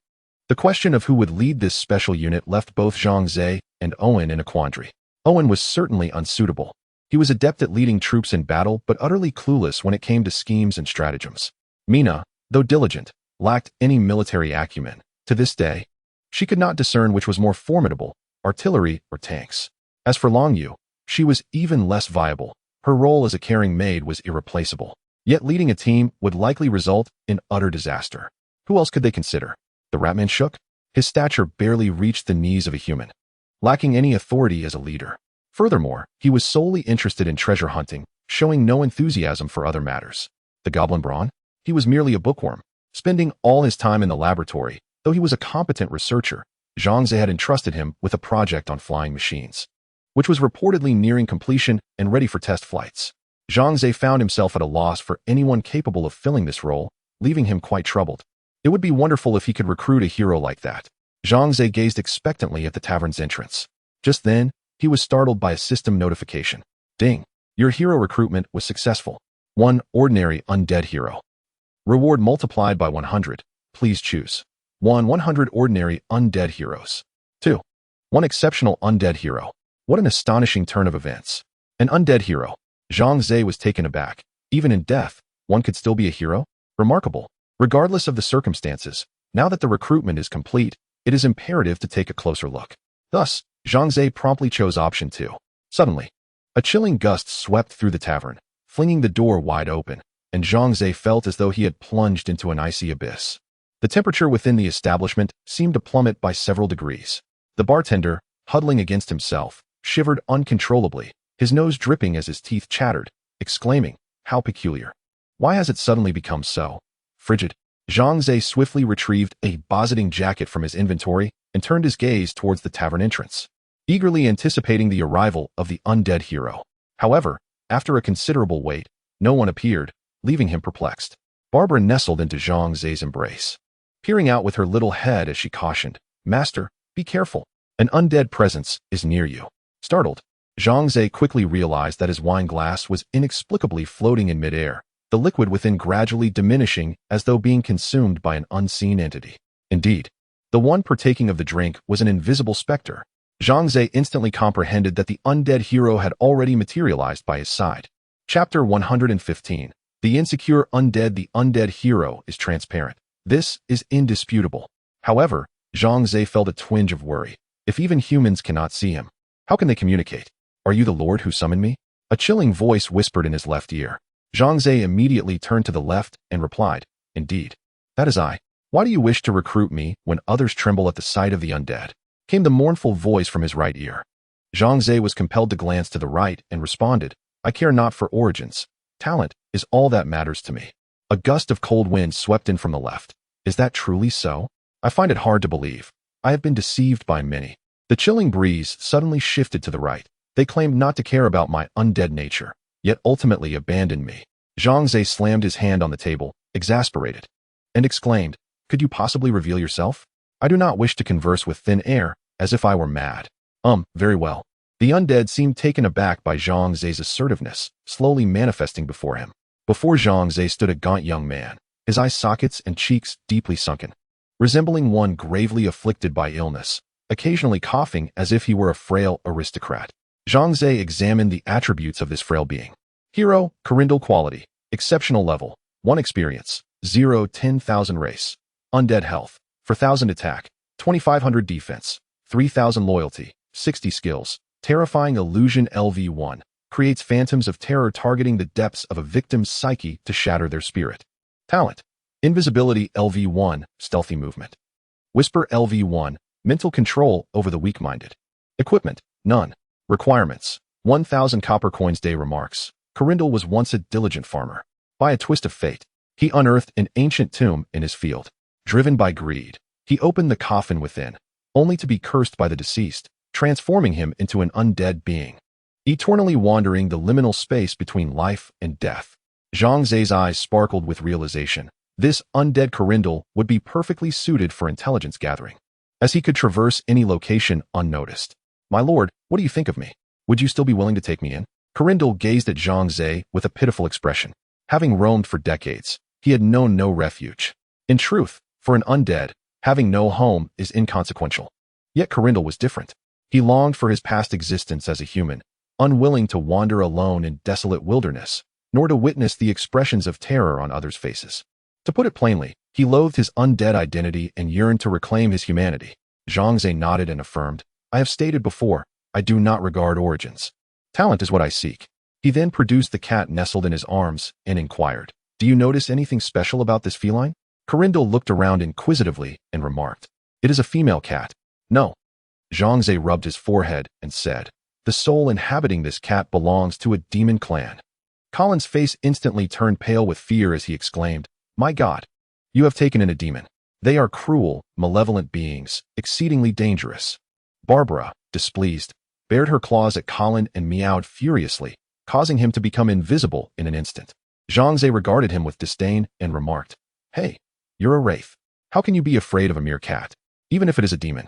the question of who would lead this special unit left both Zhang Ze and Owen in a quandary. Owen was certainly unsuitable. He was adept at leading troops in battle, but utterly clueless when it came to schemes and stratagems. Mina, though diligent, lacked any military acumen. To this day, she could not discern which was more formidable, artillery or tanks. As for Long Yu, she was even less viable. Her role as a caring maid was irreplaceable. Yet leading a team would likely result in utter disaster. Who else could they consider? The Ratman shook. His stature barely reached the knees of a human, lacking any authority as a leader. Furthermore, he was solely interested in treasure hunting, showing no enthusiasm for other matters. The Goblin Brawn? He was merely a bookworm, spending all his time in the laboratory. Though he was a competent researcher, Zhang Ze had entrusted him with a project on flying machines, which was reportedly nearing completion and ready for test flights. Zhang Ze found himself at a loss for anyone capable of filling this role, leaving him quite troubled. It would be wonderful if he could recruit a hero like that. Zhang Ze gazed expectantly at the tavern's entrance. Just then, he was startled by a system notification. Ding! Your hero recruitment was successful. 1 ordinary undead hero. Reward multiplied by 100. Please choose. 100 ordinary undead heroes. 2. 1 exceptional undead hero. What an astonishing turn of events. An undead hero. Zhang Ze was taken aback. Even in death, one could still be a hero? Remarkable. Regardless of the circumstances, now that the recruitment is complete, it is imperative to take a closer look. Thus, Zhang Ze promptly chose option 2. Suddenly, a chilling gust swept through the tavern, flinging the door wide open, and Zhang Ze felt as though he had plunged into an icy abyss. The temperature within the establishment seemed to plummet by several degrees. The bartender, huddling against himself, shivered uncontrollably, his nose dripping as his teeth chattered, exclaiming, "How peculiar. Why has it suddenly become so frigid?" Zhang Ze swiftly retrieved a bozzeting jacket from his inventory and turned his gaze towards the tavern entrance, eagerly anticipating the arrival of the undead hero. However, after a considerable wait, no one appeared, leaving him perplexed. Barbara nestled into Zhang Ze's embrace, peering out with her little head as she cautioned, "Master, be careful. An undead presence is near you." Startled, Zhang Ze quickly realized that his wine glass was inexplicably floating in midair, the liquid within gradually diminishing as though being consumed by an unseen entity. Indeed, the one partaking of the drink was an invisible specter. Zhang Ze instantly comprehended that the undead hero had already materialized by his side. Chapter 115. The insecure undead. The undead hero is transparent. This is indisputable. However, Zhang Ze felt a twinge of worry. If even humans cannot see him, how can they communicate? "Are you the Lord who summoned me?" A chilling voice whispered in his left ear. Zhang Ze immediately turned to the left and replied, "Indeed, that is I. Why do you wish to recruit me when others tremble at the sight of the undead?" Came the mournful voice from his right ear. Zhang Ze was compelled to glance to the right and responded, "I care not for origins. Talent is all that matters to me." A gust of cold wind swept in from the left. "Is that truly so? I find it hard to believe. I have been deceived by many." The chilling breeze suddenly shifted to the right. "They claimed not to care about my undead nature. yet ultimately abandoned me. Zhang Ze slammed his hand on the table, exasperated, and exclaimed, "Could you possibly reveal yourself? I do not wish to converse with thin air, as if I were mad." Very well. The undead seemed taken aback by Zhang Ze's assertiveness, slowly manifesting before him. Before Zhang Ze stood a gaunt young man, his eye sockets and cheeks deeply sunken, resembling one gravely afflicted by illness, occasionally coughing as if he were a frail aristocrat. Zhang Ze examined the attributes of this frail being. Hero, Corindal quality, exceptional level, 1 experience, 0 10,000 race, undead health, 4,000 attack, 2,500 defense, 3,000 loyalty, 60 skills, terrifying illusion LV1, creates phantoms of terror targeting the depths of a victim's psyche to shatter their spirit. Talent, invisibility LV1, stealthy movement. Whisper LV1, mental control over the weak-minded. Equipment, none. Requirements, 1,000 copper coins. Day remarks. Corindal was once a diligent farmer. By a twist of fate, he unearthed an ancient tomb in his field. Driven by greed, he opened the coffin within, only to be cursed by the deceased, transforming him into an undead being, eternally wandering the liminal space between life and death. Zhang Ze's eyes sparkled with realization. This undead Corindal would be perfectly suited for intelligence gathering, as he could traverse any location unnoticed. "My lord, what do you think of me? Would you still be willing to take me in?" Corindal gazed at Zhang Ze with a pitiful expression. Having roamed for decades, he had known no refuge. In truth, for an undead, having no home is inconsequential. Yet Corindal was different. He longed for his past existence as a human, unwilling to wander alone in desolate wilderness, nor to witness the expressions of terror on others' faces. To put it plainly, he loathed his undead identity and yearned to reclaim his humanity. Zhang Ze nodded and affirmed, "I have stated before, I do not regard origins. Talent is what I seek." He then produced the cat nestled in his arms and inquired, "Do you notice anything special about this feline?" Corindal looked around inquisitively and remarked, "It is a female cat." "No." Zhang Ze rubbed his forehead and said, "The soul inhabiting this cat belongs to a demon clan." Colin's face instantly turned pale with fear as he exclaimed, "My God, you have taken in a demon. They are cruel, malevolent beings, exceedingly dangerous." Barbara, displeased, bared her claws at Colin and meowed furiously, causing him to become invisible in an instant. Zhang Ze regarded him with disdain and remarked, "Hey, you're a wraith. How can you be afraid of a mere cat, even if it is a demon?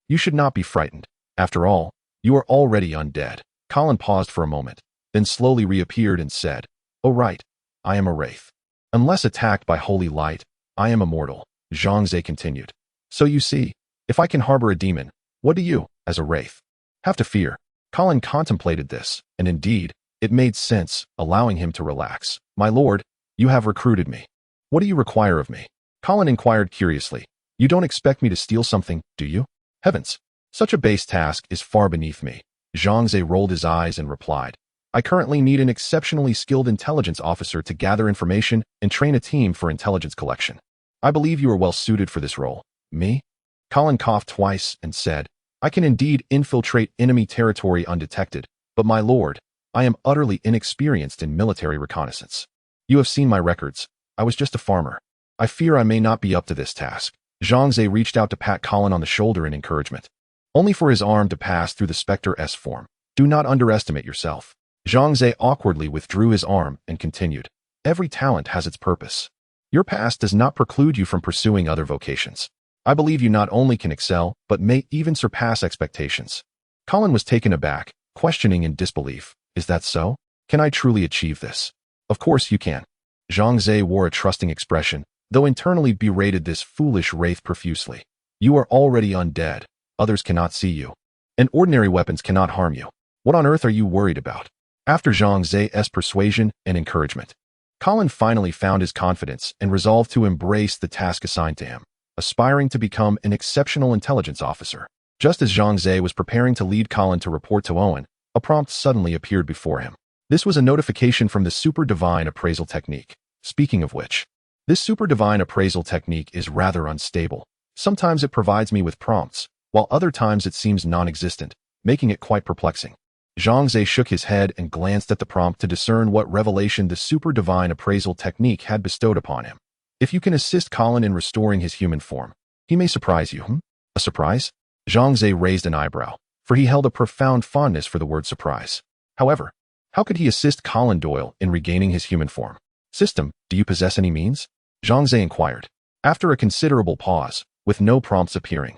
You should not be frightened. After all, you are already undead." Colin paused for a moment, then slowly reappeared and said, "Oh right, I am a wraith. Unless attacked by holy light, I am immortal." Zhang Ze continued, "So you see, if I can harbor a demon, what do you, as a wraith, have to fear?" Colin contemplated this, and indeed, it made sense, allowing him to relax. "My lord, you have recruited me. What do you require of me?" Colin inquired curiously. "You don't expect me to steal something, do you?" "Heavens, such a base task is far beneath me." Zhang Ze rolled his eyes and replied, "I currently need an exceptionally skilled intelligence officer to gather information and train a team for intelligence collection. I believe you are well suited for this role." "Me?" Colin coughed twice and said, "I can indeed infiltrate enemy territory undetected, but my lord, I am utterly inexperienced in military reconnaissance. You have seen my records. I was just a farmer. I fear I may not be up to this task." Zhang Ze reached out to pat Colin on the shoulder in encouragement, only for his arm to pass through the Spectre S form. "Do not underestimate yourself." Zhang Ze awkwardly withdrew his arm and continued, "Every talent has its purpose. Your past does not preclude you from pursuing other vocations. I believe you not only can excel, but may even surpass expectations." Colin was taken aback, questioning in disbelief. "Is that so? Can I truly achieve this?" "Of course you can." Zhang Ze wore a trusting expression, though internally berated this foolish wraith profusely. "You are already undead. Others cannot see you, and ordinary weapons cannot harm you. What on earth are you worried about?" After Zhang Ze's persuasion and encouragement, Colin finally found his confidence and resolved to embrace the task assigned to him, aspiring to become an exceptional intelligence officer. Just as Zhang Ze was preparing to lead Colin to report to Owen, a prompt suddenly appeared before him. This was a notification from the Super Divine Appraisal Technique. Speaking of which, this Super Divine Appraisal Technique is rather unstable. Sometimes it provides me with prompts, while other times it seems non-existent, making it quite perplexing. Zhang Ze shook his head and glanced at the prompt to discern what revelation the Super Divine Appraisal Technique had bestowed upon him. "If you can assist Colin in restoring his human form, he may surprise you." A surprise? Zhang Ze raised an eyebrow, for he held a profound fondness for the word surprise. However, How could he assist Conan Doyle in regaining his human form? System, do you possess any means? Zhang Ze inquired. After a considerable pause, with no prompts appearing,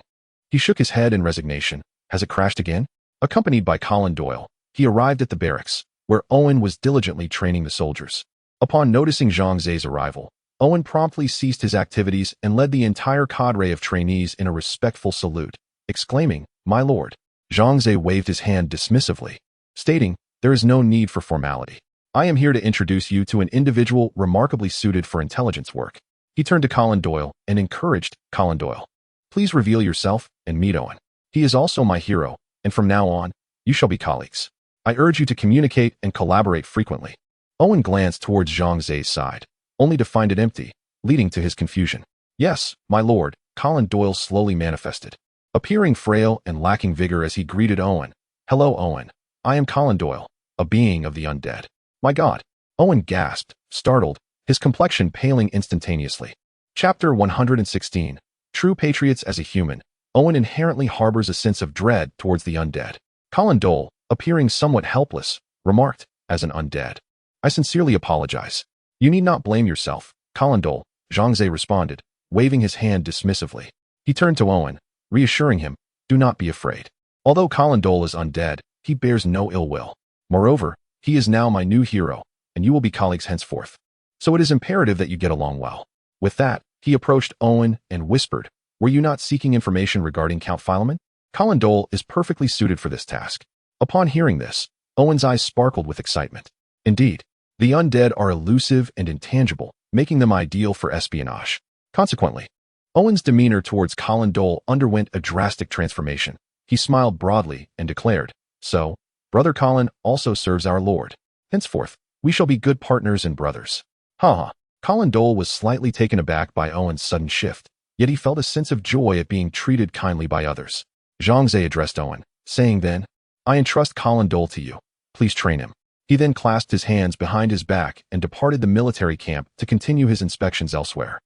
he shook his head in resignation. Has it crashed again? Accompanied by Conan Doyle, he arrived at the barracks, where Owen was diligently training the soldiers. Upon noticing Zhang Ze's arrival, Owen promptly ceased his activities and led the entire cadre of trainees in a respectful salute, exclaiming, "My lord." Zhang Ze waved his hand dismissively, stating, "There is no need for formality. I am here to introduce you to an individual remarkably suited for intelligence work." He turned to Conan Doyle and encouraged, "Conan Doyle, please reveal yourself and meet Owen. He is also my hero, and from now on, you shall be colleagues. I urge you to communicate and collaborate frequently." Owen glanced towards Zhang Ze's side, only to find it empty, leading to his confusion. "Yes, my lord," Conan Doyle slowly manifested, appearing frail and lacking vigor as he greeted Owen. "Hello, Owen. I am Conan Doyle, a being of the undead." "My God!" Owen gasped, startled, his complexion paling instantaneously. Chapter 116. True Patriots as a Human. Owen inherently harbors a sense of dread towards the undead. Conan Doyle, appearing somewhat helpless, remarked, "As an undead, I sincerely apologize." "You need not blame yourself, Conan Doyle," Zhang Ze responded, waving his hand dismissively. He turned to Owen, reassuring him, "Do not be afraid. Although Conan Doyle is undead, he bears no ill will. Moreover, he is now my new hero, and you will be colleagues henceforth. So it is imperative that you get along well." With that, he approached Owen and whispered, "Were you not seeking information regarding Count Philemon? Conan Doyle is perfectly suited for this task." Upon hearing this, Owen's eyes sparkled with excitement. Indeed, the undead are elusive and intangible, making them ideal for espionage. Consequently, Owen's demeanor towards Conan Doyle underwent a drastic transformation. He smiled broadly and declared, "So, Brother Colin also serves our Lord. Henceforth, we shall be good partners and brothers." Ha! Conan Doyle was slightly taken aback by Owen's sudden shift, yet he felt a sense of joy at being treated kindly by others. Zhang Ze addressed Owen, saying then, "I entrust Conan Doyle to you. Please train him." He then clasped his hands behind his back and departed the military camp to continue his inspections elsewhere.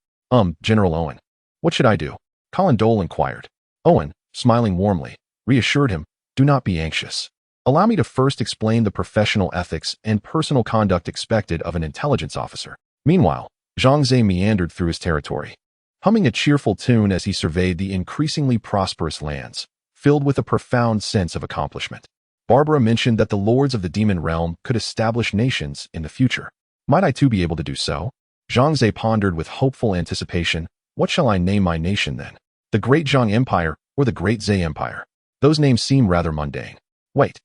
General Owen, what should I do?" Conan Doyle inquired. Owen, smiling warmly, reassured him, "Do not be anxious. Allow me to first explain the professional ethics and personal conduct expected of an intelligence officer." Meanwhile, Zhang Ze meandered through his territory, humming a cheerful tune as he surveyed the increasingly prosperous lands, filled with a profound sense of accomplishment. Barbara mentioned that the lords of the demon realm could establish nations in the future. Might I too be able to do so? Zhang Ze pondered with hopeful anticipation. What shall I name my nation then? The Great Zhang Empire or the Great Ze Empire? Those names seem rather mundane. Wait.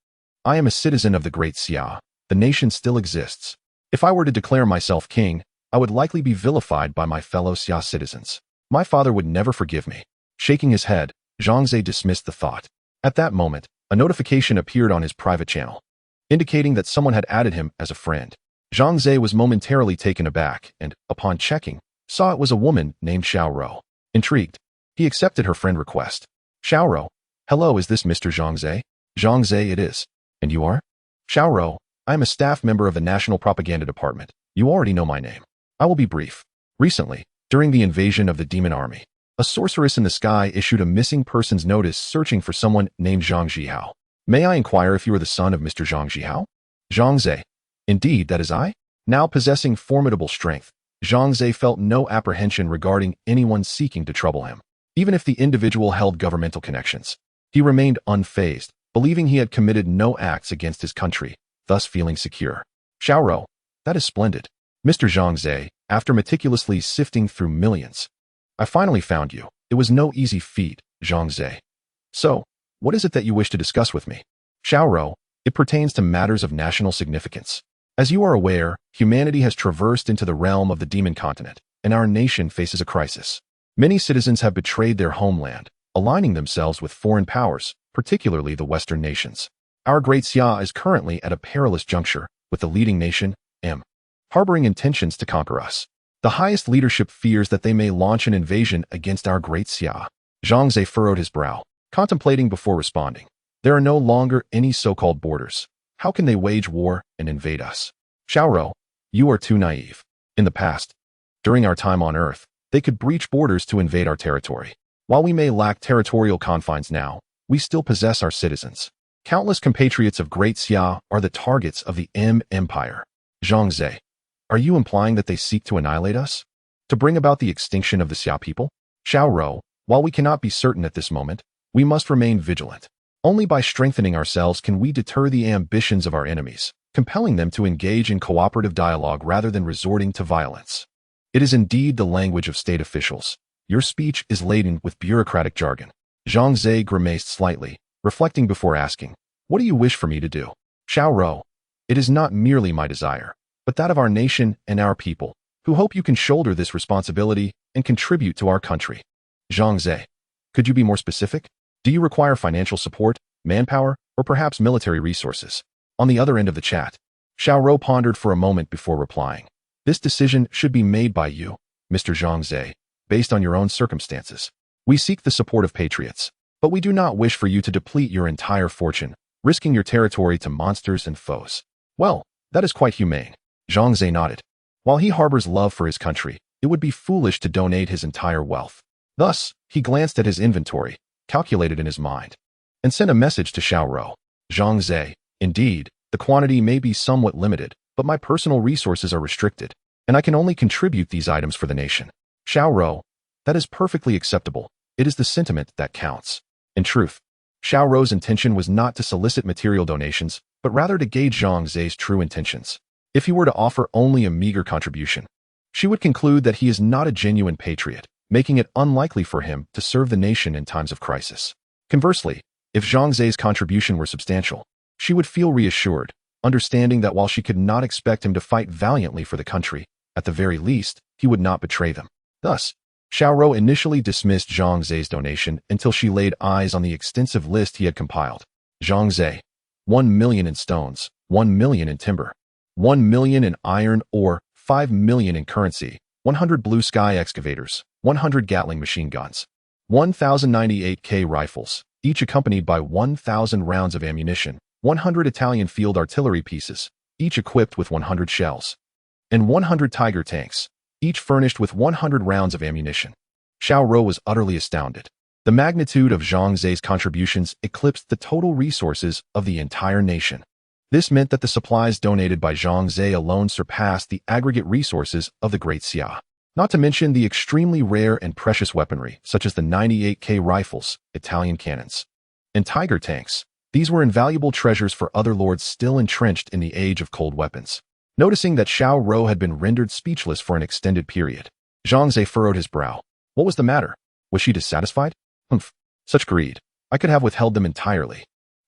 I am a citizen of the Great Xia. The nation still exists. If I were to declare myself king, I would likely be vilified by my fellow Xia citizens. My father would never forgive me. Shaking his head, Zhang Ze dismissed the thought. At that moment, a notification appeared on his private channel, indicating that someone had added him as a friend. Zhang Ze was momentarily taken aback and, upon checking, saw it was a woman named Xiao Ro. Intrigued, he accepted her friend request. "Xiao Ro, hello, is this Mr. Zhang Ze?" "Zhang Ze it is. And you are?" "Xiao Ro, I am a staff member of the National Propaganda Department. You already know my name. I will be brief. Recently, during the invasion of the demon army, a sorceress in the sky issued a missing persons notice searching for someone named Zhang Zhihao. May I inquire if you are the son of Mr. Zhang Zhihao?" "Zhang Ze. Indeed, that is I." Now possessing formidable strength, Zhang Ze felt no apprehension regarding anyone seeking to trouble him. Even if the individual held governmental connections, he remained unfazed, believing he had committed no acts against his country, thus feeling secure. "Xiao Ro, that is splendid. Mr. Zhang Ze, after meticulously sifting through millions, I finally found you. It was no easy feat, Zhang Ze. So, what is it that you wish to discuss with me?" "Xiao Ro, it pertains to matters of national significance. As you are aware, humanity has traversed into the realm of the demon continent, and our nation faces a crisis. Many citizens have betrayed their homeland, aligning themselves with foreign powers, particularly the Western nations. Our Great Xia is currently at a perilous juncture, with the leading nation, harboring intentions to conquer us. The highest leadership fears that they may launch an invasion against our Great Xia." Zhang Ze furrowed his brow, contemplating before responding. "There are no longer any so-called borders. How can they wage war and invade us?" "Xiao Ro, you are too naive. In the past, during our time on Earth, they could breach borders to invade our territory. While we may lack territorial confines now, we still possess our citizens. Countless compatriots of Great Xia are the targets of the Empire. Zhang Ze, are you implying that they seek to annihilate us? To bring about the extinction of the Xia people? Xiao Rou, while we cannot be certain at this moment, we must remain vigilant. Only by strengthening ourselves can we deter the ambitions of our enemies, compelling them to engage in cooperative dialogue rather than resorting to violence. It is indeed the language of state officials. Your speech is laden with bureaucratic jargon. Zhang Ze grimaced slightly, reflecting before asking, what do you wish for me to do? Xiao Rou, it is not merely my desire, but that of our nation and our people, who hope you can shoulder this responsibility and contribute to our country. Zhang Ze, could you be more specific? Do you require financial support, manpower, or perhaps military resources? On the other end of the chat, Xiao Rou pondered for a moment before replying. This decision should be made by you, Mr. Zhang Ze, based on your own circumstances. We seek the support of patriots, but we do not wish for you to deplete your entire fortune, risking your territory to monsters and foes. Well, that is quite humane. Zhang Ze nodded. While he harbors love for his country, it would be foolish to donate his entire wealth. Thus, he glanced at his inventory, calculated in his mind, and sent a message to Xiao Rou. Zhang Ze, indeed, the quantity may be somewhat limited, but my personal resources are restricted, and I can only contribute these items for the nation. Xiao Rou, that is perfectly acceptable. It is the sentiment that counts. In truth, Xiao Rou's intention was not to solicit material donations, but rather to gauge Zhang Ze's true intentions. If he were to offer only a meager contribution, she would conclude that he is not a genuine patriot, making it unlikely for him to serve the nation in times of crisis. Conversely, if Zhang Ze's contribution were substantial, she would feel reassured, understanding that while she could not expect him to fight valiantly for the country, at the very least, he would not betray them. Thus, Xiao Rou initially dismissed Zhang Ze's donation until she laid eyes on the extensive list he had compiled. Zhang Ze, 1 million in stones, 1 million in timber, 1 million in iron ore, 5 million in currency, 100 blue sky excavators, 100 Gatling machine guns, 1,098K rifles, each accompanied by 1,000 rounds of ammunition, 100 Italian field artillery pieces, each equipped with 100 shells, and 100 Tiger tanks, each furnished with 100 rounds of ammunition. Xiao Rou was utterly astounded. The magnitude of Zhang Ze's contributions eclipsed the total resources of the entire nation. This meant that the supplies donated by Zhang Ze alone surpassed the aggregate resources of the Great Xia. Not to mention the extremely rare and precious weaponry, such as the 98K rifles, Italian cannons, and Tiger tanks. These were invaluable treasures for other lords still entrenched in the age of cold weapons. Noticing that Xiao Rou had been rendered speechless for an extended period, Zhang Ze furrowed his brow. What was the matter? Was she dissatisfied? Humph, such greed. I could have withheld them entirely.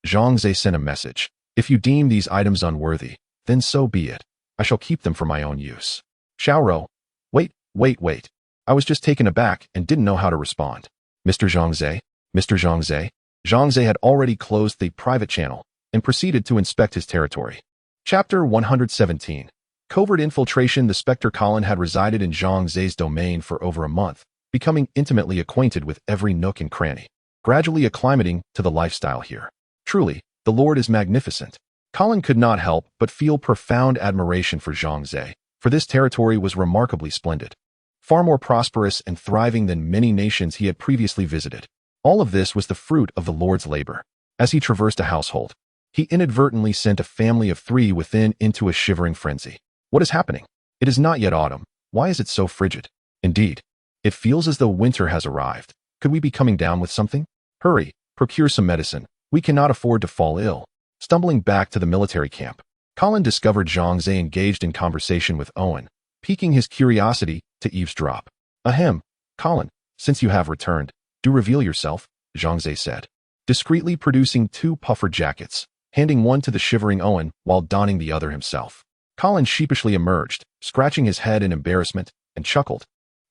Zhang Ze sent a message. If you deem these items unworthy, then so be it. I shall keep them for my own use. Xiao Rou, wait. I was just taken aback and didn't know how to respond. Mr. Zhang Ze? Mr. Zhang Ze? Zhang Ze had already closed the private channel and proceeded to inspect his territory. Chapter 117. Covert infiltration. The Spectre Colin had resided in Zhang Ze's domain for over a month, becoming intimately acquainted with every nook and cranny, gradually acclimating to the lifestyle here. Truly, the Lord is magnificent. Colin could not help but feel profound admiration for Zhang Ze, for this territory was remarkably splendid, far more prosperous and thriving than many nations he had previously visited. All of this was the fruit of the Lord's labor. As he traversed a household, he inadvertently sent a family of 3 within into a shivering frenzy. What is happening? It is not yet autumn. Why is it so frigid? Indeed, it feels as though winter has arrived. Could we be coming down with something? Hurry, procure some medicine. We cannot afford to fall ill. Stumbling back to the military camp, Colin discovered Zhang Ze engaged in conversation with Owen, piquing his curiosity to eavesdrop. Ahem, Colin, since you have returned, do reveal yourself, Zhang Ze said, discreetly producing 2 puffer jackets, handing one to the shivering Owen while donning the other himself. Colin sheepishly emerged, scratching his head in embarrassment, and chuckled.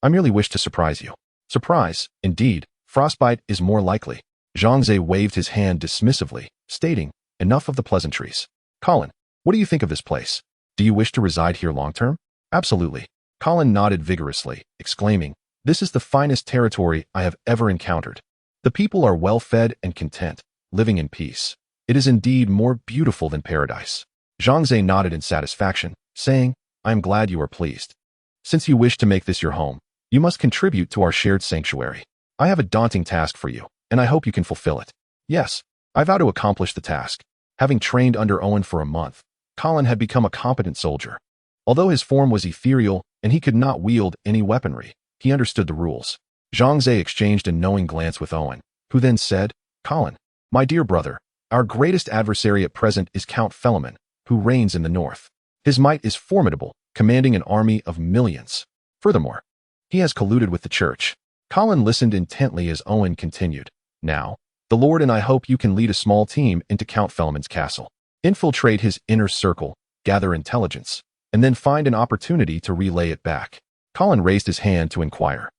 I merely wish to surprise you. Surprise, indeed, frostbite is more likely. Zhang Ze waved his hand dismissively, stating, enough of the pleasantries. Colin, what do you think of this place? Do you wish to reside here long-term? Absolutely. Colin nodded vigorously, exclaiming, this is the finest territory I have ever encountered. The people are well-fed and content, living in peace. It is indeed more beautiful than paradise. Zhang Ze nodded in satisfaction, saying, I am glad you are pleased. Since you wish to make this your home, you must contribute to our shared sanctuary. I have a daunting task for you, and I hope you can fulfill it. Yes, I vow to accomplish the task. Having trained under Owen for a month, Colin had become a competent soldier. Although his form was ethereal and he could not wield any weaponry, he understood the rules. Zhang Ze exchanged a knowing glance with Owen, who then said, Colin, my dear brother, our greatest adversary at present is Count Philemon, who reigns in the north. His might is formidable, commanding an army of millions. Furthermore, he has colluded with the church. Colin listened intently as Owen continued. Now, the Lord and I hope you can lead a small team into Count Philemon's castle, infiltrate his inner circle, gather intelligence, and then find an opportunity to relay it back. Colin raised his hand to inquire.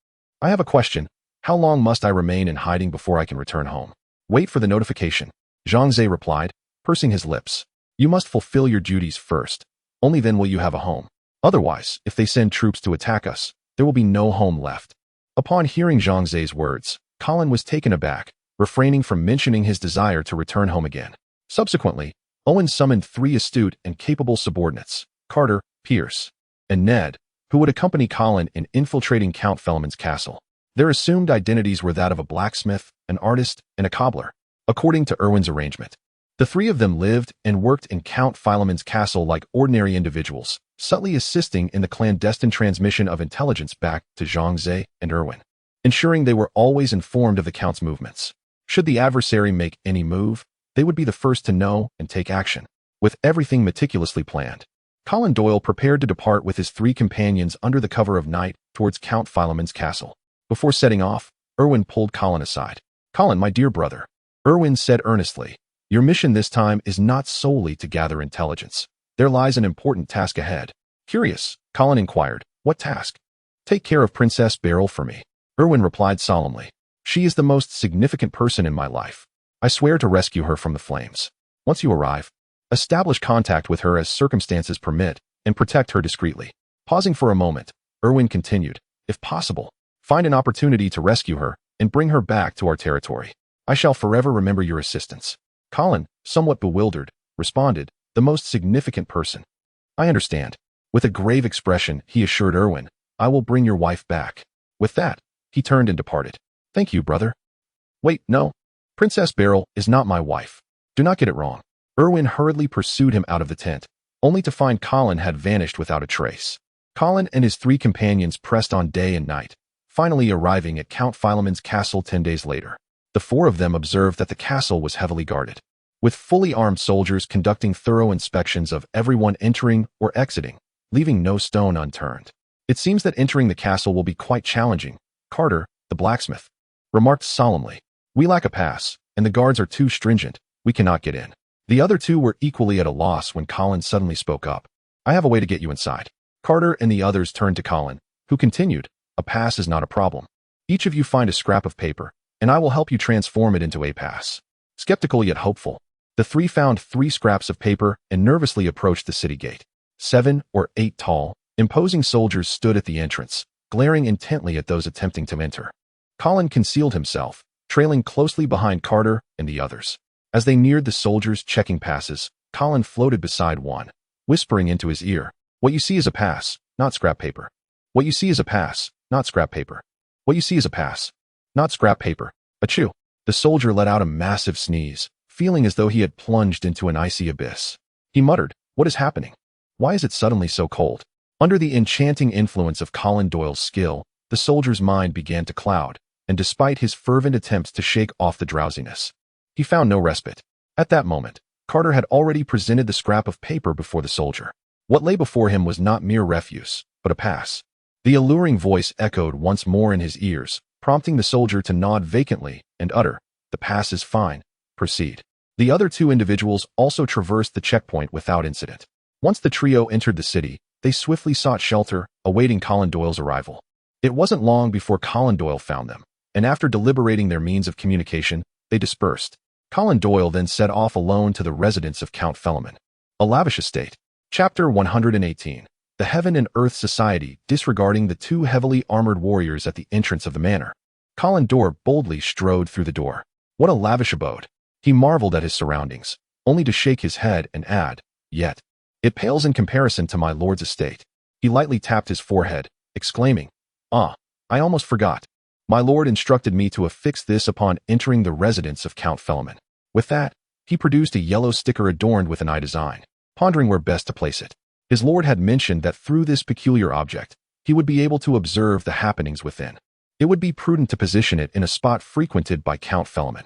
I have a question. How long must I remain in hiding before I can return home? Wait for the notification. Zhang Ze replied, pursing his lips. You must fulfill your duties first. Only then will you have a home. Otherwise, if they send troops to attack us, there will be no home left. Upon hearing Zhang Ze's words, Colin was taken aback, refraining from mentioning his desire to return home again. Subsequently, Owen summoned 3 astute and capable subordinates, Carter, Pierce, and Ned, who would accompany Colin in infiltrating Count Philemon's castle. Their assumed identities were that of a blacksmith, an artist, and a cobbler, according to Erwin's arrangement. The 3 of them lived and worked in Count Philemon's castle like ordinary individuals, subtly assisting in the clandestine transmission of intelligence back to Zhang Ze and Erwin, ensuring they were always informed of the Count's movements. Should the adversary make any move, they would be the first to know and take action, with everything meticulously planned. Colin Doyle prepared to depart with his 3 companions under the cover of night towards Count Philemon's castle. Before setting off, Erwin pulled Colin aside. Colin, my dear brother, Erwin said earnestly, your mission this time is not solely to gather intelligence. There lies an important task ahead. Curious, Colin inquired, what task? Take care of Princess Beryl for me. Erwin replied solemnly. She is the most significant person in my life. I swear to rescue her from the flames. Once you arrive, establish contact with her as circumstances permit and protect her discreetly. Pausing for a moment, Erwin continued, if possible, find an opportunity to rescue her and bring her back to our territory. I shall forever remember your assistance. Colin, somewhat bewildered, responded, the most significant person. I understand. With a grave expression, he assured Erwin, I will bring your wife back. With that, he turned and departed. Thank you, brother. Wait, no. Princess Beryl is not my wife. Do not get it wrong. Erwin hurriedly pursued him out of the tent, only to find Colin had vanished without a trace. Colin and his 3 companions pressed on day and night, finally arriving at Count Philemon's castle 10 days later. The 4 of them observed that the castle was heavily guarded, with fully armed soldiers conducting thorough inspections of everyone entering or exiting, leaving no stone unturned. It seems that entering the castle will be quite challenging, Carter, the blacksmith, remarked solemnly. We lack a pass, and the guards are too stringent. We cannot get in. The other 2 were equally at a loss when Colin suddenly spoke up. I have a way to get you inside. Carter and the others turned to Colin, who continued, a pass is not a problem. Each of you find a scrap of paper, and I will help you transform it into a pass. Skeptical yet hopeful, the 3 found 3 scraps of paper and nervously approached the city gate. 7 or 8 tall, imposing soldiers stood at the entrance, glaring intently at those attempting to enter. Colin concealed himself, trailing closely behind Carter and the others. As they neared the soldiers checking passes, Colin floated beside one, whispering into his ear, what you see is a pass, not scrap paper. What you see is a pass, not scrap paper. What you see is a pass, not scrap paper. Achoo! The soldier let out a massive sneeze, feeling as though he had plunged into an icy abyss. He muttered, what is happening? Why is it suddenly so cold? Under the enchanting influence of Colin Doyle's skill, the soldier's mind began to cloud, and despite his fervent attempts to shake off the drowsiness, he found no respite. At that moment, Carter had already presented the scrap of paper before the soldier. What lay before him was not mere refuse, but a pass. The alluring voice echoed once more in his ears, prompting the soldier to nod vacantly and utter, the pass is fine, proceed. The other 2 individuals also traversed the checkpoint without incident. Once the trio entered the city, they swiftly sought shelter, awaiting Colin Doyle's arrival. It wasn't long before Colin Doyle found them, and after deliberating their means of communication, they dispersed. Colin Doyle then set off alone to the residence of Count Philemon, a lavish estate. Chapter 118. The Heaven and Earth Society disregarding the 2 heavily armored warriors at the entrance of the manor. Colin Doyle boldly strode through the door. What a lavish abode. He marveled at his surroundings, only to shake his head and add, yet, it pales in comparison to my lord's estate. He lightly tapped his forehead, exclaiming, ah, I almost forgot. My lord instructed me to affix this upon entering the residence of Count Philemon. With that, he produced a yellow sticker adorned with an eye design, pondering where best to place it. His lord had mentioned that through this peculiar object, he would be able to observe the happenings within. It would be prudent to position it in a spot frequented by Count Philemon.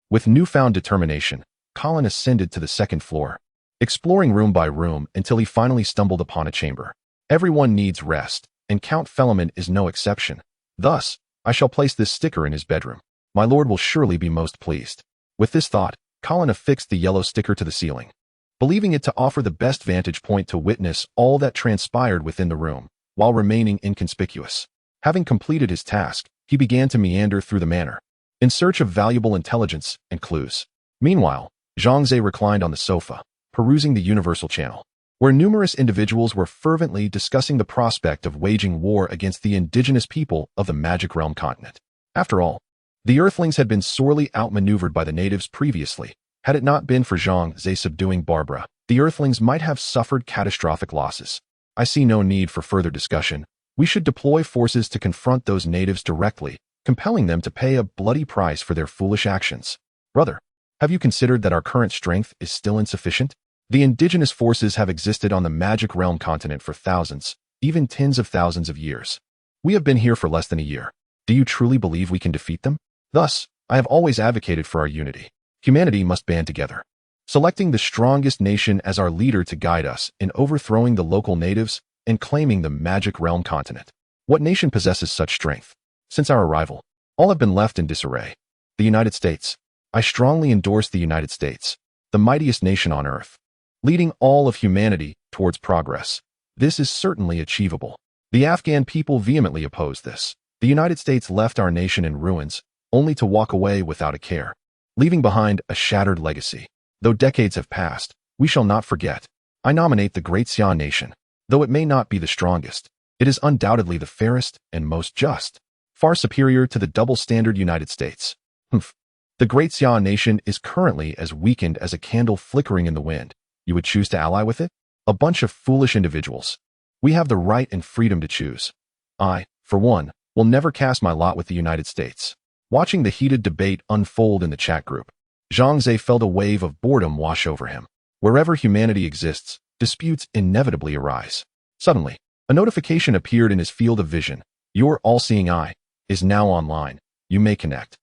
With newfound determination, Colin ascended to the second floor, exploring room by room until he finally stumbled upon a chamber. Everyone needs rest, and Count Philemon is no exception. Thus, I shall place this sticker in his bedroom. My lord will surely be most pleased. With this thought, Colin affixed the yellow sticker to the ceiling, believing it to offer the best vantage point to witness all that transpired within the room, while remaining inconspicuous. Having completed his task, he began to meander through the manor, in search of valuable intelligence and clues. Meanwhile, Zhang Ze reclined on the sofa, perusing the Universal Channel, where numerous individuals were fervently discussing the prospect of waging war against the indigenous people of the Magic Realm continent. After all, the Earthlings had been sorely outmaneuvered by the natives previously. Had it not been for Zhang Ze subduing Barbara, the Earthlings might have suffered catastrophic losses. I see no need for further discussion. We should deploy forces to confront those natives directly, compelling them to pay a bloody price for their foolish actions. Brother, have you considered that our current strength is still insufficient? The indigenous forces have existed on the Magic Realm continent for thousands, even tens of thousands of years. We have been here for less than a year. Do you truly believe we can defeat them? Thus, I have always advocated for our unity. Humanity must band together, selecting the strongest nation as our leader to guide us in overthrowing the local natives and claiming the Magic Realm continent. What nation possesses such strength? Since our arrival, all have been left in disarray. The United States. I strongly endorse the United States, the mightiest nation on earth, leading all of humanity towards progress. This is certainly achievable. The Afghan people vehemently oppose this. The United States left our nation in ruins, only to walk away without a care, leaving behind a shattered legacy. Though decades have passed, we shall not forget. I nominate the Great Xia nation. Though it may not be the strongest, it is undoubtedly the fairest and most just, far superior to the double-standard United States. The Great Xia nation is currently as weakened as a candle flickering in the wind. You would choose to ally with it? A bunch of foolish individuals. We have the right and freedom to choose. I, for one, will never cast my lot with the United States. Watching the heated debate unfold in the chat group, Zhang Ze felt a wave of boredom wash over him. Wherever humanity exists, disputes inevitably arise. Suddenly, a notification appeared in his field of vision. Your all-seeing eye is now online. You may connect.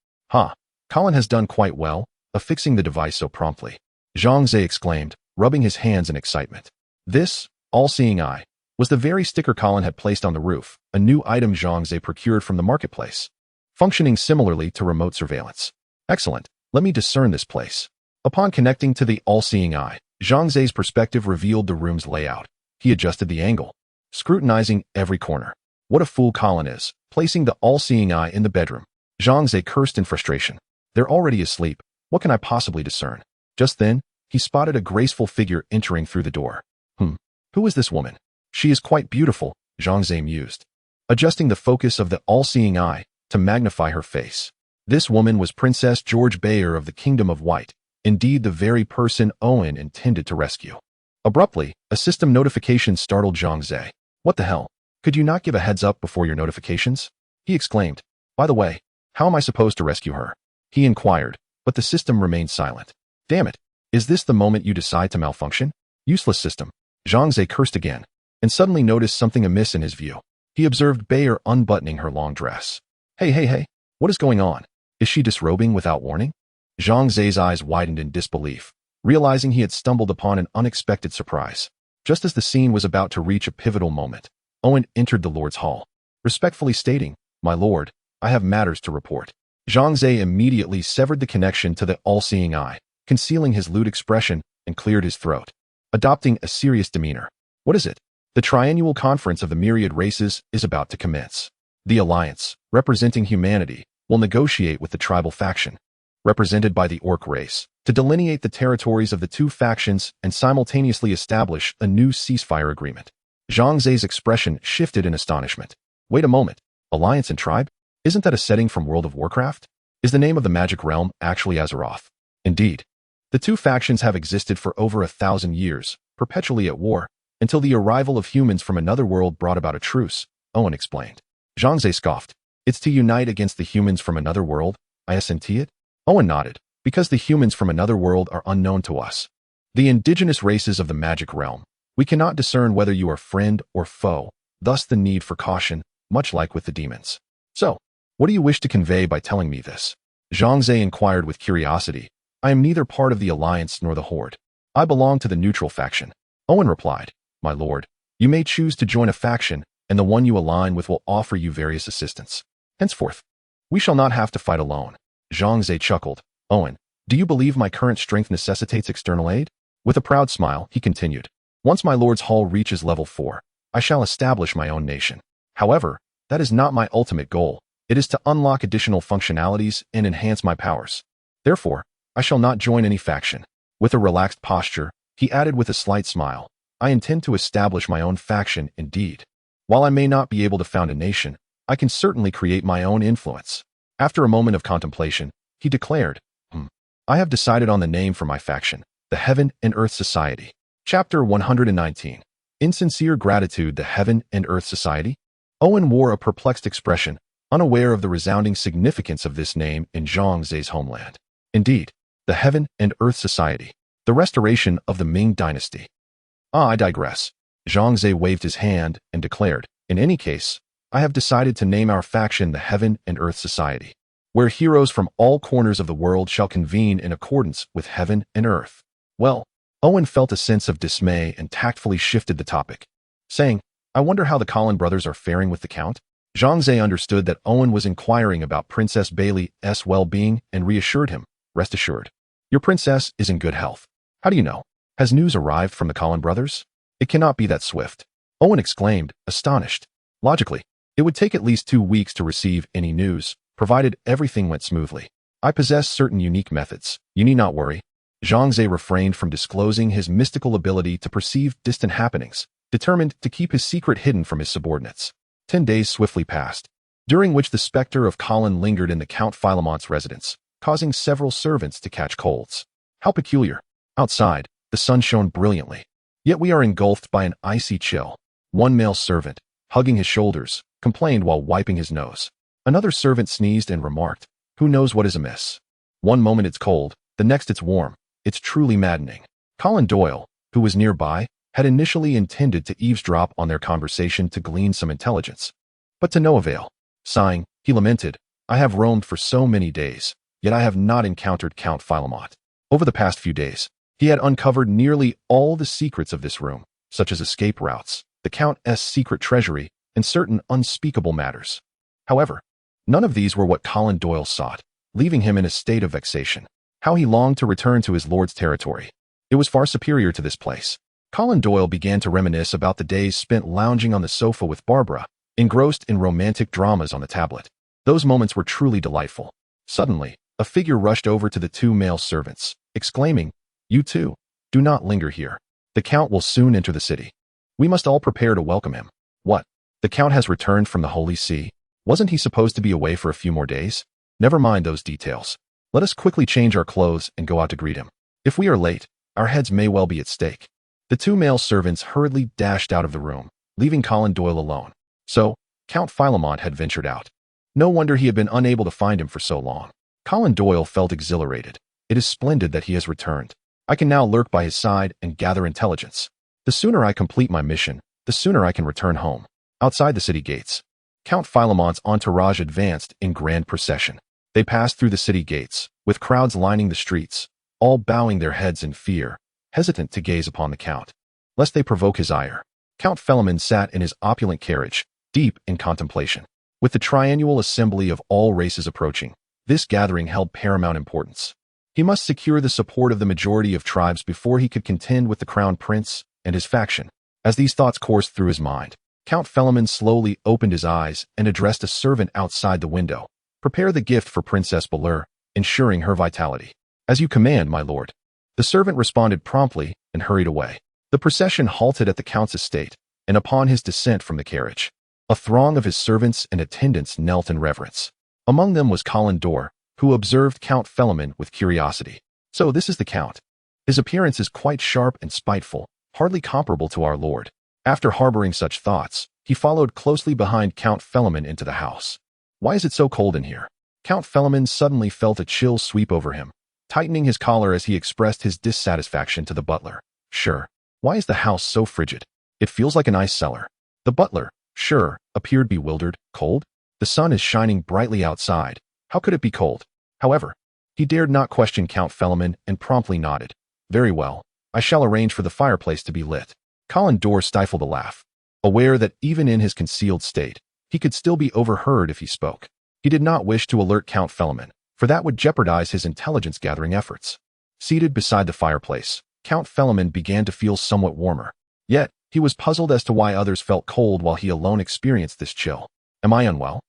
Colin has done quite well, affixing the device so promptly. Zhang Ze exclaimed, rubbing his hands in excitement. This, all-seeing eye, was the very sticker Colin had placed on the roof, a new item Zhang Ze procured from the marketplace, functioning similarly to remote surveillance. Excellent. Let me discern this place. Upon connecting to the all-seeing eye, Zhang Ze's perspective revealed the room's layout. He adjusted the angle, scrutinizing every corner. What a fool Colin is, placing the all-seeing eye in the bedroom. Zhang Ze cursed in frustration. They're already asleep. What can I possibly discern? Just then, he spotted a graceful figure entering through the door. Who is this woman? She is quite beautiful, Zhang Ze mused, adjusting the focus of the all-seeing eye to magnify her face. This woman was Princess George Bayer of the Kingdom of White, indeed the very person Owen intended to rescue. Abruptly, a system notification startled Zhang Ze. What the hell? Could you not give a heads up before your notifications? He exclaimed. By the way, how am I supposed to rescue her? He inquired, but the system remained silent. Damn it. Is this the moment you decide to malfunction? Useless system. Zhang Ze cursed again, and suddenly noticed something amiss in his view. He observed Bayer unbuttoning her long dress. Hey, what is going on? Is she disrobing without warning? Zhang Ze's eyes widened in disbelief, realizing he had stumbled upon an unexpected surprise. Just as the scene was about to reach a pivotal moment, Owen entered the Lord's Hall, respectfully stating, My lord, I have matters to report. Zhang Ze immediately severed the connection to the all-seeing eye, concealing his lewd expression, and cleared his throat, adopting a serious demeanor. What is it? The triannual conference of the myriad races is about to commence. The alliance, representing humanity, will negotiate with the tribal faction, represented by the orc race, to delineate the territories of the two factions and simultaneously establish a new ceasefire agreement. Zhang Ze's expression shifted in astonishment. Wait a moment. Alliance and tribe? Isn't that a setting from World of Warcraft? Is the name of the Magic Realm actually Azeroth? Indeed. The two factions have existed for over 1,000 years, perpetually at war, until the arrival of humans from another world brought about a truce, Owen explained. Zhang Ze scoffed. It's to unite against the humans from another world, isn't it? Owen nodded, Because the humans from another world are unknown to us. The indigenous races of the magic realm. We cannot discern whether you are friend or foe, thus the need for caution, much like with the demons. So, what do you wish to convey by telling me this? Zhang Ze inquired with curiosity. I am neither part of the alliance nor the horde. I belong to the neutral faction. Owen replied, My lord, you may choose to join a faction, and the one you align with will offer you various assistance. Henceforth, we shall not have to fight alone. Zhang Ze chuckled. Owen, do you believe my current strength necessitates external aid? With a proud smile, he continued. Once my lord's hall reaches level 4, I shall establish my own nation. However, that is not my ultimate goal. It is to unlock additional functionalities and enhance my powers. Therefore, I shall not join any faction. With a relaxed posture, he added with a slight smile, I intend to establish my own faction indeed. While I may not be able to found a nation, I can certainly create my own influence. After a moment of contemplation, he declared, I have decided on the name for my faction, the Heaven and Earth Society. Chapter 119. Insincere Gratitude. The Heaven and Earth Society? Owen wore a perplexed expression, unaware of the resounding significance of this name in Zhang Ze's homeland. Indeed, the Heaven and Earth Society, the restoration of the Ming dynasty. I digress. Zhang Ze waved his hand and declared, in any case, I have decided to name our faction the Heaven and Earth Society, where heroes from all corners of the world shall convene in accordance with Heaven and Earth. Well, Owen felt a sense of dismay and tactfully shifted the topic, saying, I wonder how the Collin brothers are faring with the Count? Zhang Ze understood that Owen was inquiring about Princess Bailey's well-being and reassured him, rest assured. Your princess is in good health. How do you know? Has news arrived from the Collin brothers? It cannot be that swift. Owen exclaimed, astonished. Logically, it would take at least 2 weeks to receive any news, provided everything went smoothly. I possess certain unique methods. You need not worry. Zhang Ze refrained from disclosing his mystical ability to perceive distant happenings, determined to keep his secret hidden from his subordinates. 10 days swiftly passed, during which the specter of Collin lingered in the Count Philemont's residence, causing several servants to catch colds. How peculiar. Outside, the sun shone brilliantly, yet we are engulfed by an icy chill. One male servant, hugging his shoulders, complained while wiping his nose. Another servant sneezed and remarked, who knows what is amiss? One moment it's cold, the next it's warm. It's truly maddening. Colin Doyle, who was nearby, had initially intended to eavesdrop on their conversation to glean some intelligence, but to no avail. Sighing, he lamented, I have roamed for so many days, yet I have not encountered Count Philemont. Over the past few days, he had uncovered nearly all the secrets of this room, such as escape routes, the Count's secret treasury, and certain unspeakable matters. However, none of these were what Colin Doyle sought, leaving him in a state of vexation. How he longed to return to his lord's territory. It was far superior to this place. Colin Doyle began to reminisce about the days spent lounging on the sofa with Barbara, engrossed in romantic dramas on the tablet. Those moments were truly delightful. Suddenly, a figure rushed over to the 2 male servants, exclaiming, You two, do not linger here. The Count will soon enter the city. We must all prepare to welcome him. What? The Count has returned from the Holy See. Wasn't he supposed to be away for a few more days? Never mind those details. Let us quickly change our clothes and go out to greet him. If we are late, our heads may well be at stake. The 2 male servants hurriedly dashed out of the room, leaving Colin Doyle alone. So, Count Philemont had ventured out. No wonder he had been unable to find him for so long. Colin Doyle felt exhilarated. It is splendid that he has returned. I can now lurk by his side and gather intelligence. The sooner I complete my mission, the sooner I can return home. Outside the city gates, Count Philemont's entourage advanced in grand procession. They passed through the city gates, with crowds lining the streets, all bowing their heads in fear, hesitant to gaze upon the Count, lest they provoke his ire. Count Philemon sat in his opulent carriage, deep in contemplation. With the triannual assembly of all races approaching, this gathering held paramount importance. He must secure the support of the majority of tribes before he could contend with the crown prince and his faction. As these thoughts coursed through his mind, Count Philemon slowly opened his eyes and addressed a servant outside the window. Prepare the gift for Princess Baler, ensuring her vitality. As you command, my lord. The servant responded promptly and hurried away. The procession halted at the Count's estate, and upon his descent from the carriage, a throng of his servants and attendants knelt in reverence. Among them was Colin Doyle, who observed Count Philemon with curiosity. So this is the Count. His appearance is quite sharp and spiteful, hardly comparable to our lord. After harboring such thoughts, he followed closely behind Count Philemon into the house. Why is it so cold in here? Count Philemon suddenly felt a chill sweep over him. tightening his collar as he expressed his dissatisfaction to the butler. Sure. Why is the house so frigid? It feels like an ice cellar. The butler, sure, appeared bewildered. Cold? The sun is shining brightly outside. How could it be cold? However, he dared not question Count Philemon and promptly nodded. Very well. I shall arrange for the fireplace to be lit. Callandor stifled a laugh, aware that even in his concealed state, he could still be overheard if he spoke. He did not wish to alert Count Philemon, for that would jeopardize his intelligence-gathering efforts. Seated beside the fireplace, Count Philemon began to feel somewhat warmer. Yet, he was puzzled as to why others felt cold while he alone experienced this chill. Am I unwell?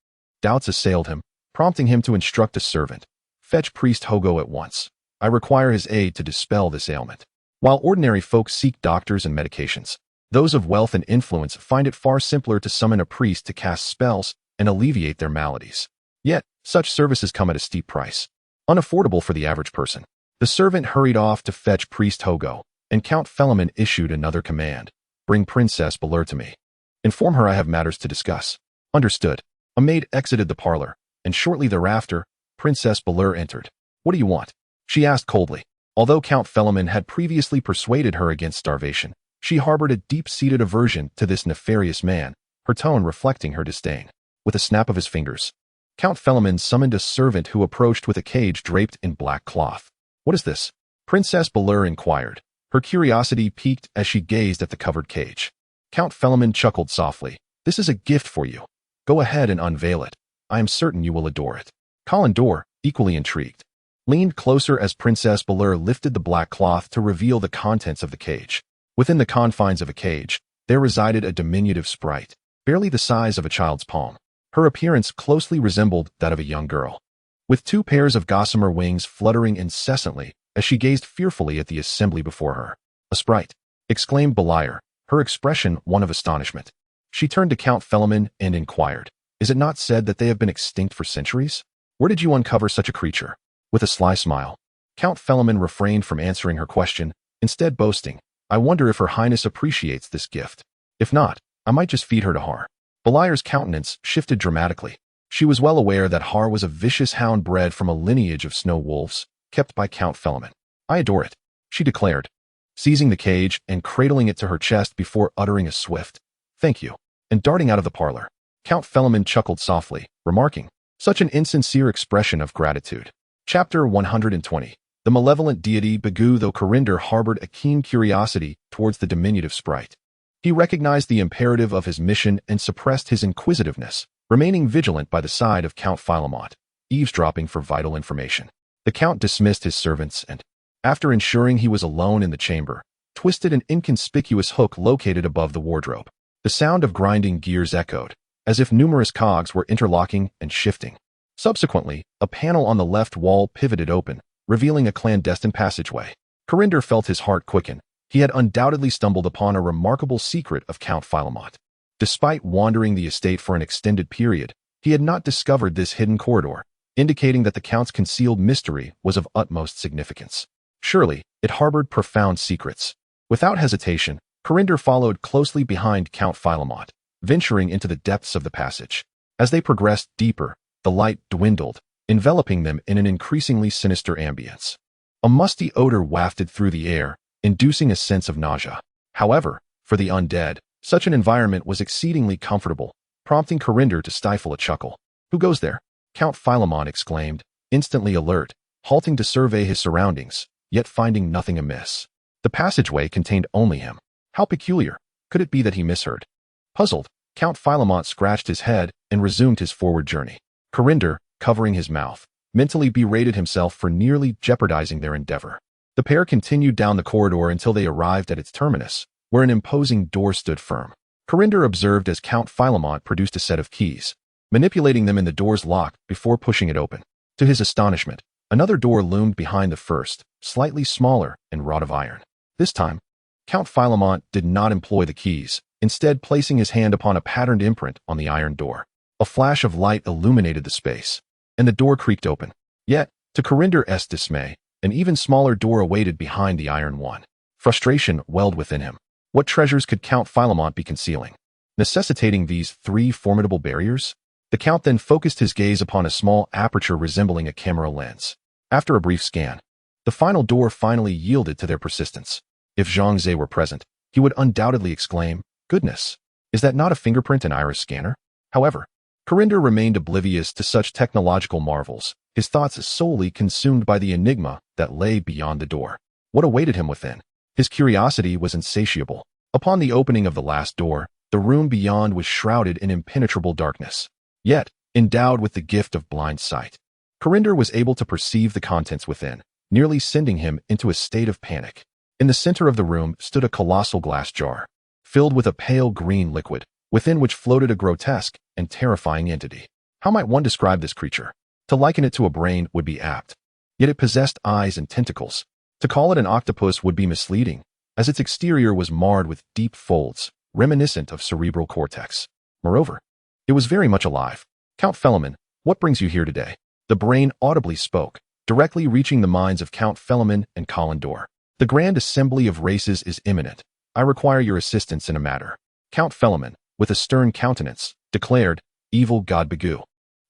Doubts assailed him, prompting him to instruct a servant. Fetch Priest Hogo at once. I require his aid to dispel this ailment. While ordinary folk seek doctors and medications, those of wealth and influence find it far simpler to summon a priest to cast spells and alleviate their maladies. Yet, such services come at a steep price, unaffordable for the average person. The servant hurried off to fetch Priest Hogo, and Count Philemon issued another command. Bring Princess Lair to me. Inform her I have matters to discuss. Understood. A maid exited the parlor, and shortly thereafter, Princess Lair entered. What do you want? She asked coldly. Although Count Philemon had previously persuaded her against starvation, she harbored a deep-seated aversion to this nefarious man, her tone reflecting her disdain. With a snap of his fingers, Count Philemon summoned a servant who approached with a cage draped in black cloth. What is this? Princess Lair inquired. Her curiosity piqued as she gazed at the covered cage. Count Philemon chuckled softly. This is a gift for you. Go ahead and unveil it. I am certain you will adore it. Callandor, equally intrigued, leaned closer as Princess Lair lifted the black cloth to reveal the contents of the cage. Within the confines of a cage, there resided a diminutive sprite, barely the size of a child's palm. Her appearance closely resembled that of a young girl, with two pairs of gossamer wings fluttering incessantly as she gazed fearfully at the assembly before her. A sprite, exclaimed Beliar, her expression one of astonishment. She turned to Count Philemon and inquired, is it not said that they have been extinct for centuries? Where did you uncover such a creature? With a sly smile, Count Philemon refrained from answering her question, instead boasting, I wonder if Her Highness appreciates this gift. If not, I might just feed her to Har. Beliar's countenance shifted dramatically. She was well aware that Har was a vicious hound bred from a lineage of snow wolves, kept by Count Philemon. I adore it, she declared, seizing the cage and cradling it to her chest before uttering a swift, thank you, and darting out of the parlor. Count Philemon chuckled softly, remarking, such an insincere expression of gratitude. Chapter 120. The malevolent deity Bagu. Though Corinder harbored a keen curiosity towards the diminutive sprite, he recognized the imperative of his mission and suppressed his inquisitiveness, remaining vigilant by the side of Count Philemon, eavesdropping for vital information. The Count dismissed his servants and, after ensuring he was alone in the chamber, twisted an inconspicuous hook located above the wardrobe. The sound of grinding gears echoed, as if numerous cogs were interlocking and shifting. Subsequently, a panel on the left wall pivoted open, revealing a clandestine passageway. Corinder felt his heart quicken. He had undoubtedly stumbled upon a remarkable secret of Count Philemon. Despite wandering the estate for an extended period, he had not discovered this hidden corridor, indicating that the Count's concealed mystery was of utmost significance. Surely, it harbored profound secrets. Without hesitation, Corinder followed closely behind Count Philemon, venturing into the depths of the passage. As they progressed deeper, the light dwindled, enveloping them in an increasingly sinister ambience. A musty odor wafted through the air, inducing a sense of nausea. However, for the undead, such an environment was exceedingly comfortable, prompting Corinder to stifle a chuckle. Who goes there? Count Philemon exclaimed, instantly alert, halting to survey his surroundings, yet finding nothing amiss. The passageway contained only him. How peculiar. Could it be that he misheard? Puzzled, Count Philemon scratched his head and resumed his forward journey. Corinder, covering his mouth, mentally berated himself for nearly jeopardizing their endeavor. The pair continued down the corridor until they arrived at its terminus, where an imposing door stood firm. Corinder observed as Count Philemon produced a set of keys, manipulating them in the door's lock before pushing it open. To his astonishment, another door loomed behind the first, slightly smaller and wrought of iron. This time, Count Philemon did not employ the keys, instead placing his hand upon a patterned imprint on the iron door. A flash of light illuminated the space, and the door creaked open. Yet, to Corinder's dismay, an even smaller door awaited behind the iron one. Frustration welled within him. What treasures could Count Philemon be concealing, necessitating these three formidable barriers? The Count then focused his gaze upon a small aperture resembling a camera lens. After a brief scan, The final door finally yielded to their persistence. If Zhang Ze were present, he would undoubtedly exclaim, "Goodness! Is that not a fingerprint and iris scanner?" However, Corinder remained oblivious to such technological marvels, his thoughts solely consumed by the enigma that lay beyond the door. What awaited him within? His curiosity was insatiable. Upon the opening of the last door, the room beyond was shrouded in impenetrable darkness. Yet, endowed with the gift of blind sight, Corinder was able to perceive the contents within, nearly sending him into a state of panic. In the center of the room stood a colossal glass jar, filled with a pale green liquid, within which floated a grotesque and terrifying entity. How might one describe this creature? To liken it to a brain would be apt. Yet it possessed eyes and tentacles. To call it an octopus would be misleading, as its exterior was marred with deep folds, reminiscent of cerebral cortex. Moreover, it was very much alive. "Count Felaman, what brings you here today?" The brain audibly spoke, directly reaching the minds of Count Felaman and Colin Dor. "The grand assembly of races is imminent. I require your assistance in a matter." Count Felaman, with a stern countenance, declared, "Evil God Bagu,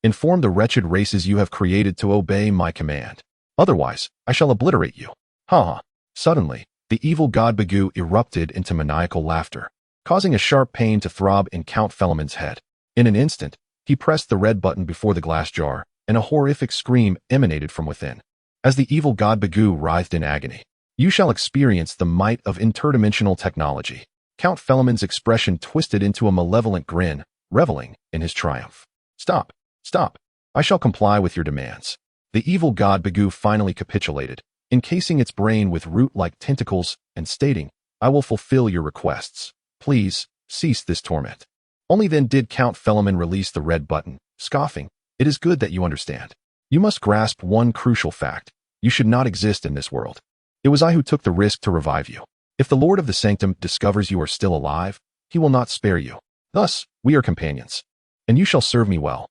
inform the wretched races you have created to obey my command. Otherwise, I shall obliterate you." Ha ha. Suddenly, the evil God Bagu erupted into maniacal laughter, causing a sharp pain to throb in Count Felaman's head. In an instant, he pressed the red button before the glass jar, and a horrific scream emanated from within. As the evil God Bagu writhed in agony, "You shall experience the might of interdimensional technology." Count Felaman's expression twisted into a malevolent grin, reveling in his triumph. "Stop! Stop! I shall comply with your demands." The evil God Bagu finally capitulated, encasing its brain with root-like tentacles and stating, "I will fulfill your requests. Please, cease this torment." Only then did Count Felaman release the red button, scoffing, "It is good that you understand. You must grasp one crucial fact. You should not exist in this world. It was I who took the risk to revive you. If the Lord of the Sanctum discovers you are still alive, he will not spare you. Thus, we are companions, and you shall serve me well."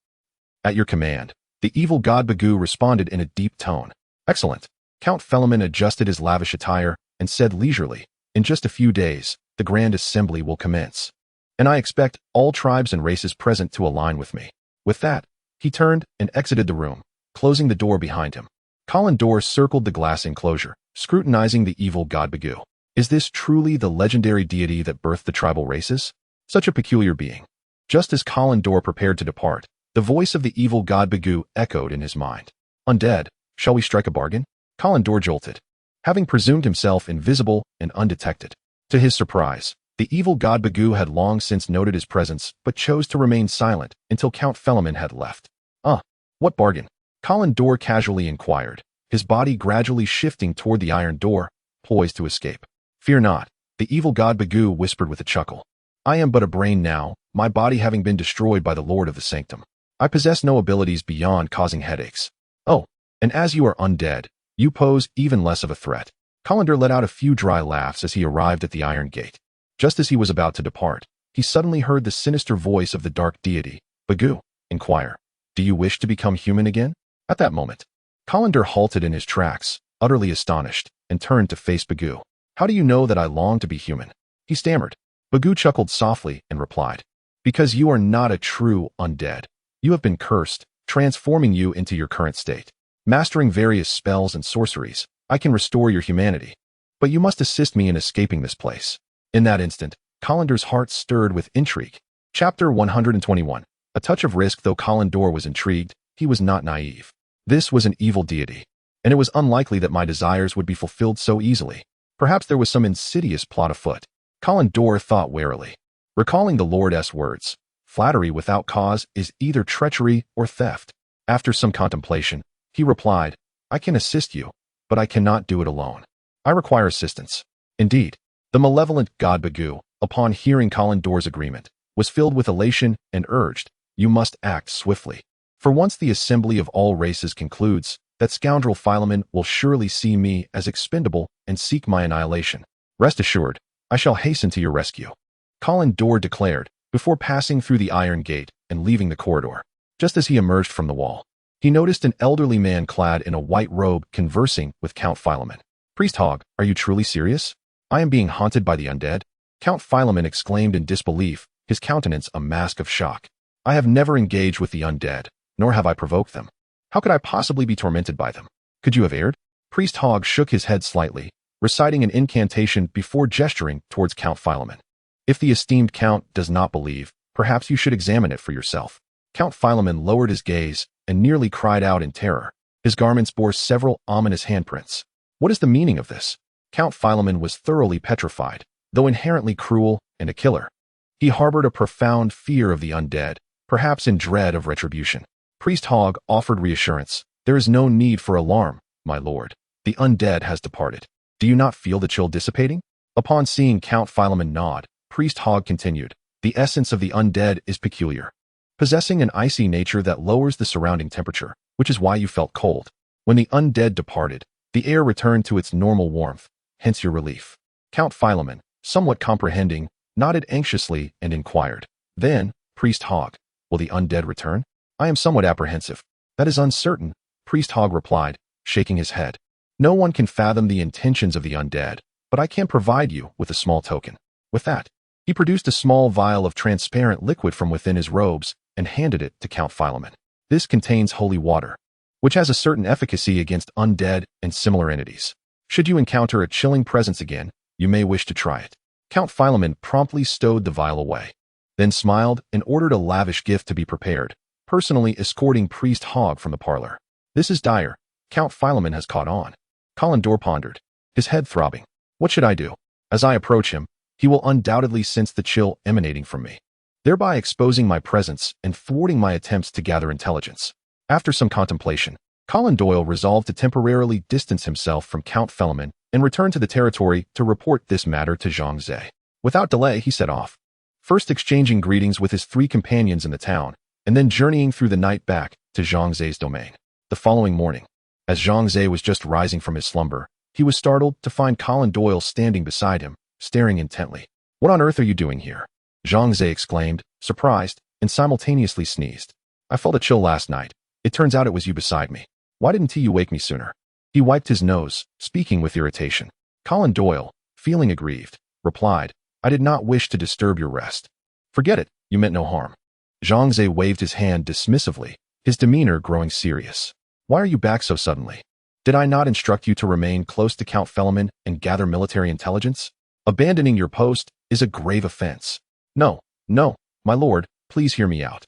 "At your command," the evil God Bagu responded in a deep tone. "Excellent." Count Felaman adjusted his lavish attire and said leisurely, "In just a few days, the Grand Assembly will commence, and I expect all tribes and races present to align with me." With that, he turned and exited the room, closing the door behind him. Colin Dor circled the glass enclosure, scrutinizing the evil God Bagu. Is this truly the legendary deity that birthed the tribal races? Such a peculiar being. Just as Colin Dor prepared to depart, the voice of the evil God Bagu echoed in his mind. "Undead, shall we strike a bargain?" Colin Dor jolted, having presumed himself invisible and undetected. To his surprise, the evil God Bagu had long since noted his presence but chose to remain silent until Count Felaman had left. What bargain?" Colin Dor casually inquired, his body gradually shifting toward the iron door, poised to escape. "Fear not," the evil God Bagu whispered with a chuckle. "I am but a brain now, my body having been destroyed by the Lord of the Sanctum. I possess no abilities beyond causing headaches. Oh, and as you are undead, you pose even less of a threat." Colander let out a few dry laughs as he arrived at the iron gate. Just as he was about to depart, he suddenly heard the sinister voice of the dark deity. "Bagu, inquire, do you wish to become human again?" At that moment, Colander halted in his tracks, utterly astonished, and turned to face Bagu. "How do you know that I long to be human?" he stammered. Bagu chuckled softly and replied, "Because you are not a true undead. You have been cursed, transforming you into your current state. Mastering various spells and sorceries, I can restore your humanity. But you must assist me in escaping this place." In that instant, Colander's heart stirred with intrigue. Chapter 121. A touch of risk. Though Colin Dor was intrigued, he was not naive. This was an evil deity, and it was unlikely that my desires would be fulfilled so easily. Perhaps there was some insidious plot afoot. Colin Dor thought warily, recalling the Lord's words, "Flattery without cause is either treachery or theft." After some contemplation, he replied, "I can assist you, but I cannot do it alone. I require assistance." Indeed, the malevolent God Bagu, upon hearing Colin Dor's agreement, was filled with elation and urged, "You must act swiftly. For once the assembly of all races concludes, that scoundrel Philemon will surely see me as expendable and seek my annihilation. Rest assured, I shall hasten to your rescue." Colin Dor declared, before passing through the iron gate and leaving the corridor. Just as he emerged from the wall, he noticed an elderly man clad in a white robe conversing with Count Philemon. "Priest Hog, are you truly serious? I am being haunted by the undead?" Count Philemon exclaimed in disbelief, his countenance a mask of shock. "I have never engaged with the undead, nor have I provoked them. How could I possibly be tormented by them? Could you have erred?" Priest Hogg shook his head slightly, reciting an incantation before gesturing towards Count Philemon. If the esteemed Count does not believe, perhaps you should examine it for yourself. Count Philemon lowered his gaze and nearly cried out in terror. His garments bore several ominous handprints. What is the meaning of this? Count Philemon was thoroughly petrified, though inherently cruel and a killer. He harbored a profound fear of the undead, perhaps in dread of retribution. Priest Hogg offered reassurance. There is no need for alarm, my lord. The undead has departed. Do you not feel the chill dissipating? Upon seeing Count Philemon nod, Priest Hogg continued, the essence of the undead is peculiar, possessing an icy nature that lowers the surrounding temperature, which is why you felt cold. When the undead departed, the air returned to its normal warmth, hence your relief. Count Philemon, somewhat comprehending, nodded anxiously and inquired. Then, Priest Hogg, will the undead return? I am somewhat apprehensive. That is uncertain, Priest Hogg replied, shaking his head. No one can fathom the intentions of the undead, but I can provide you with a small token. With that, he produced a small vial of transparent liquid from within his robes and handed it to Count Philemon. This contains holy water, which has a certain efficacy against undead and similar entities. Should you encounter a chilling presence again, you may wish to try it. Count Philemon promptly stowed the vial away, then smiled and ordered a lavish gift to be prepared, personally escorting Priest Hogg from the parlor. This is dire. Count Philemon has caught on. Kalendor pondered, his head throbbing. What should I do? As I approach him, he will undoubtedly sense the chill emanating from me, thereby exposing my presence and thwarting my attempts to gather intelligence. After some contemplation, Conan Doyle resolved to temporarily distance himself from Count Philemon and return to the territory to report this matter to Zhang Ze. Without delay, he set off, first exchanging greetings with his 3 companions in the town, and then journeying through the night back to Zhang Ze's domain. The following morning, as Zhang Ze was just rising from his slumber, he was startled to find Conan Doyle standing beside him, staring intently. What on earth are you doing here? Zhang Ze exclaimed, surprised, and simultaneously sneezed. I felt a chill last night. It turns out it was you beside me. Why didn't you wake me sooner? He wiped his nose, speaking with irritation. Conan Doyle, feeling aggrieved, replied, I did not wish to disturb your rest. Forget it, you meant no harm. Zhang Ze waved his hand dismissively, his demeanor growing serious. Why are you back so suddenly? Did I not instruct you to remain close to Count Philemon and gather military intelligence? Abandoning your post is a grave offense. No, my lord, please hear me out.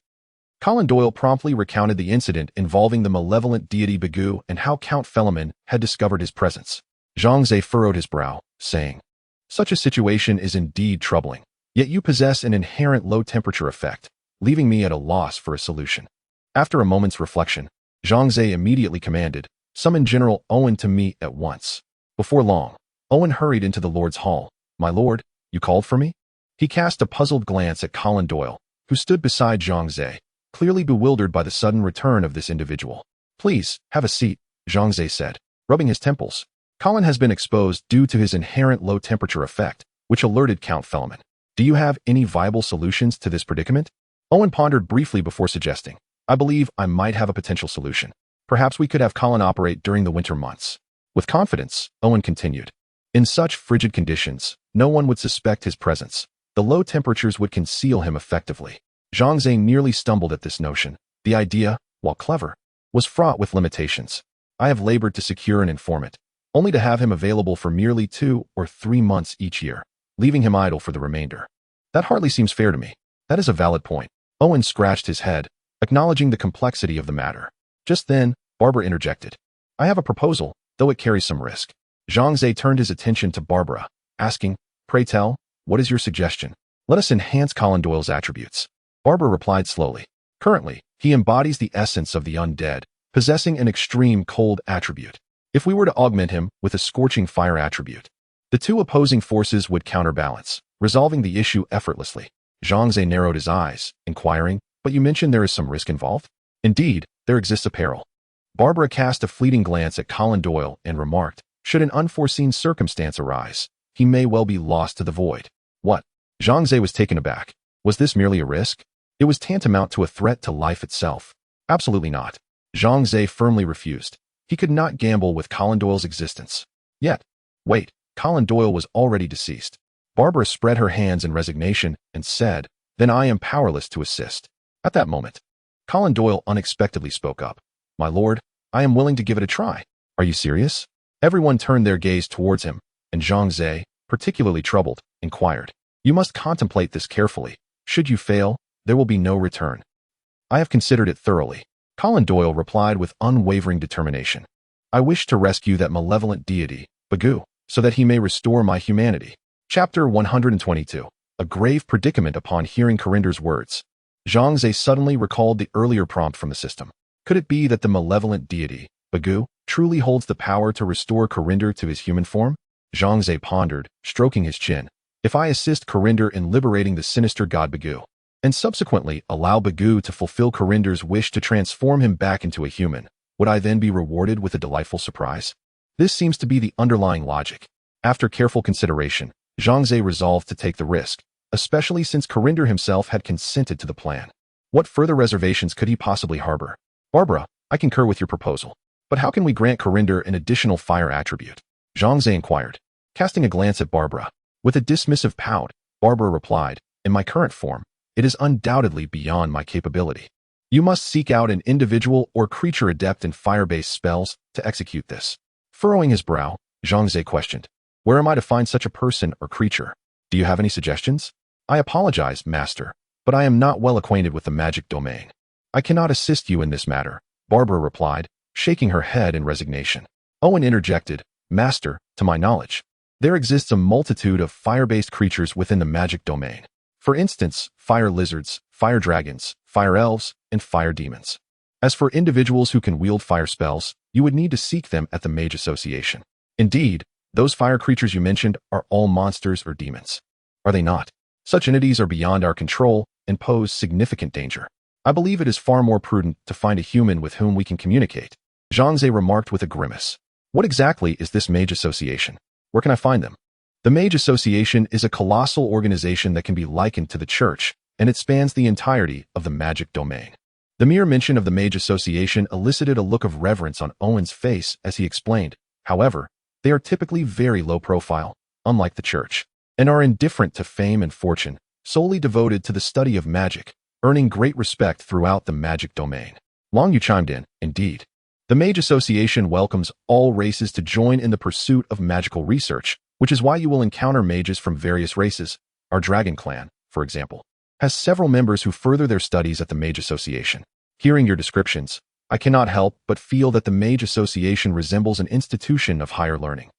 Conan Doyle promptly recounted the incident involving the malevolent deity Bagu and how Count Philemon had discovered his presence. Zhang Ze furrowed his brow, saying, such a situation is indeed troubling, yet you possess an inherent low-temperature effect, leaving me at a loss for a solution. After a moment's reflection, Zhang Ze immediately commanded, summon General Owen to me at once. Before long, Owen hurried into the Lord's hall. My lord, you called for me? He cast a puzzled glance at Conan Doyle, who stood beside Zhang Ze, clearly bewildered by the sudden return of this individual. Please, have a seat, Zhang Ze said, rubbing his temples. Colin has been exposed due to his inherent low-temperature effect, which alerted Count Philemon. Do you have any viable solutions to this predicament? Owen pondered briefly before suggesting, I believe I might have a potential solution. Perhaps we could have Colin operate during the winter months. With confidence, Owen continued. In such frigid conditions, no one would suspect his presence. The low temperatures would conceal him effectively. Zhang Ze nearly stumbled at this notion. The idea, while clever, was fraught with limitations. I have labored to secure an informant, only to have him available for merely 2 or 3 months each year, leaving him idle for the remainder. That hardly seems fair to me. That is a valid point. Owen scratched his head, acknowledging the complexity of the matter. Just then, Barbara interjected. I have a proposal, though it carries some risk. Zhang Ze turned his attention to Barbara, asking, Pray tell, what is your suggestion? Let us enhance Conan Doyle's attributes. Barbara replied slowly. Currently, he embodies the essence of the undead, possessing an extreme cold attribute. If we were to augment him with a scorching fire attribute, the 2 opposing forces would counterbalance, resolving the issue effortlessly. Zhang Ze narrowed his eyes, inquiring, but you mentioned there is some risk involved? Indeed, there exists a peril. Barbara cast a fleeting glance at Conan Doyle and remarked, should an unforeseen circumstance arise, he may well be lost to the void. What? Zhang Ze was taken aback. Was this merely a risk? It was tantamount to a threat to life itself. Absolutely not. Zhang Ze firmly refused. He could not gamble with Conan Doyle's existence. Yet, wait, Conan Doyle was already deceased. Barbara spread her hands in resignation and said, then I am powerless to assist. At that moment, Conan Doyle unexpectedly spoke up. My lord, I am willing to give it a try. Are you serious? Everyone turned their gaze towards him, and Zhang Ze, particularly troubled, inquired, "You must contemplate this carefully. Should you fail, there will be no return." "I have considered it thoroughly," Conan Doyle replied with unwavering determination. "I wish to rescue that malevolent deity, Bagoo, so that he may restore my humanity." Chapter 122. A grave predicament. Upon hearing Corinder's words, Zhang Ze suddenly recalled the earlier prompt from the system. Could it be that the malevolent deity, Bagoo, truly holds the power to restore Corinder to his human form? Zhang Ze pondered, stroking his chin. If I assist Corinder in liberating the sinister god Bagoo, and subsequently allow Bagoo to fulfill Corinder's wish to transform him back into a human, would I then be rewarded with a delightful surprise? This seems to be the underlying logic. After careful consideration, Zhang Ze resolved to take the risk, especially since Corinder himself had consented to the plan. What further reservations could he possibly harbor? "Barbara, I concur with your proposal. But how can we grant Corinder an additional fire attribute?" Zhang Ze inquired, casting a glance at Barbara. With a dismissive pout, Barbara replied, "In my current form, it is undoubtedly beyond my capability. You must seek out an individual or creature adept in fire-based spells to execute this." Furrowing his brow, Zhang Ze questioned, "Where am I to find such a person or creature? Do you have any suggestions?" "I apologize, Master, but I am not well acquainted with the magic domain. I cannot assist you in this matter," Barbara replied, shaking her head in resignation. Owen interjected, "Master, to my knowledge, there exists a multitude of fire-based creatures within the magic domain. For instance, fire lizards, fire dragons, fire elves, and fire demons. As for individuals who can wield fire spells, you would need to seek them at the Mage Association. Indeed, those fire creatures you mentioned are all monsters or demons. Are they not? Such entities are beyond our control and pose significant danger. I believe it is far more prudent to find a human with whom we can communicate." Zhang Ze remarked with a grimace. "What exactly is this Mage Association? Where can I find them?" The Mage Association is a colossal organization that can be likened to the Church, and it spans the entirety of the magic domain. The mere mention of the Mage Association elicited a look of reverence on Owen's face as he explained. However, they are typically very low profile, unlike the Church, and are indifferent to fame and fortune, solely devoted to the study of magic, earning great respect throughout the magic domain. Long Yu chimed in, "Indeed. The Mage Association welcomes all races to join in the pursuit of magical research, which is why you will encounter mages from various races. Our Dragon Clan, for example, has several members who further their studies at the Mage Association. Hearing your descriptions, I cannot help but feel that the Mage Association resembles an institution of higher learning."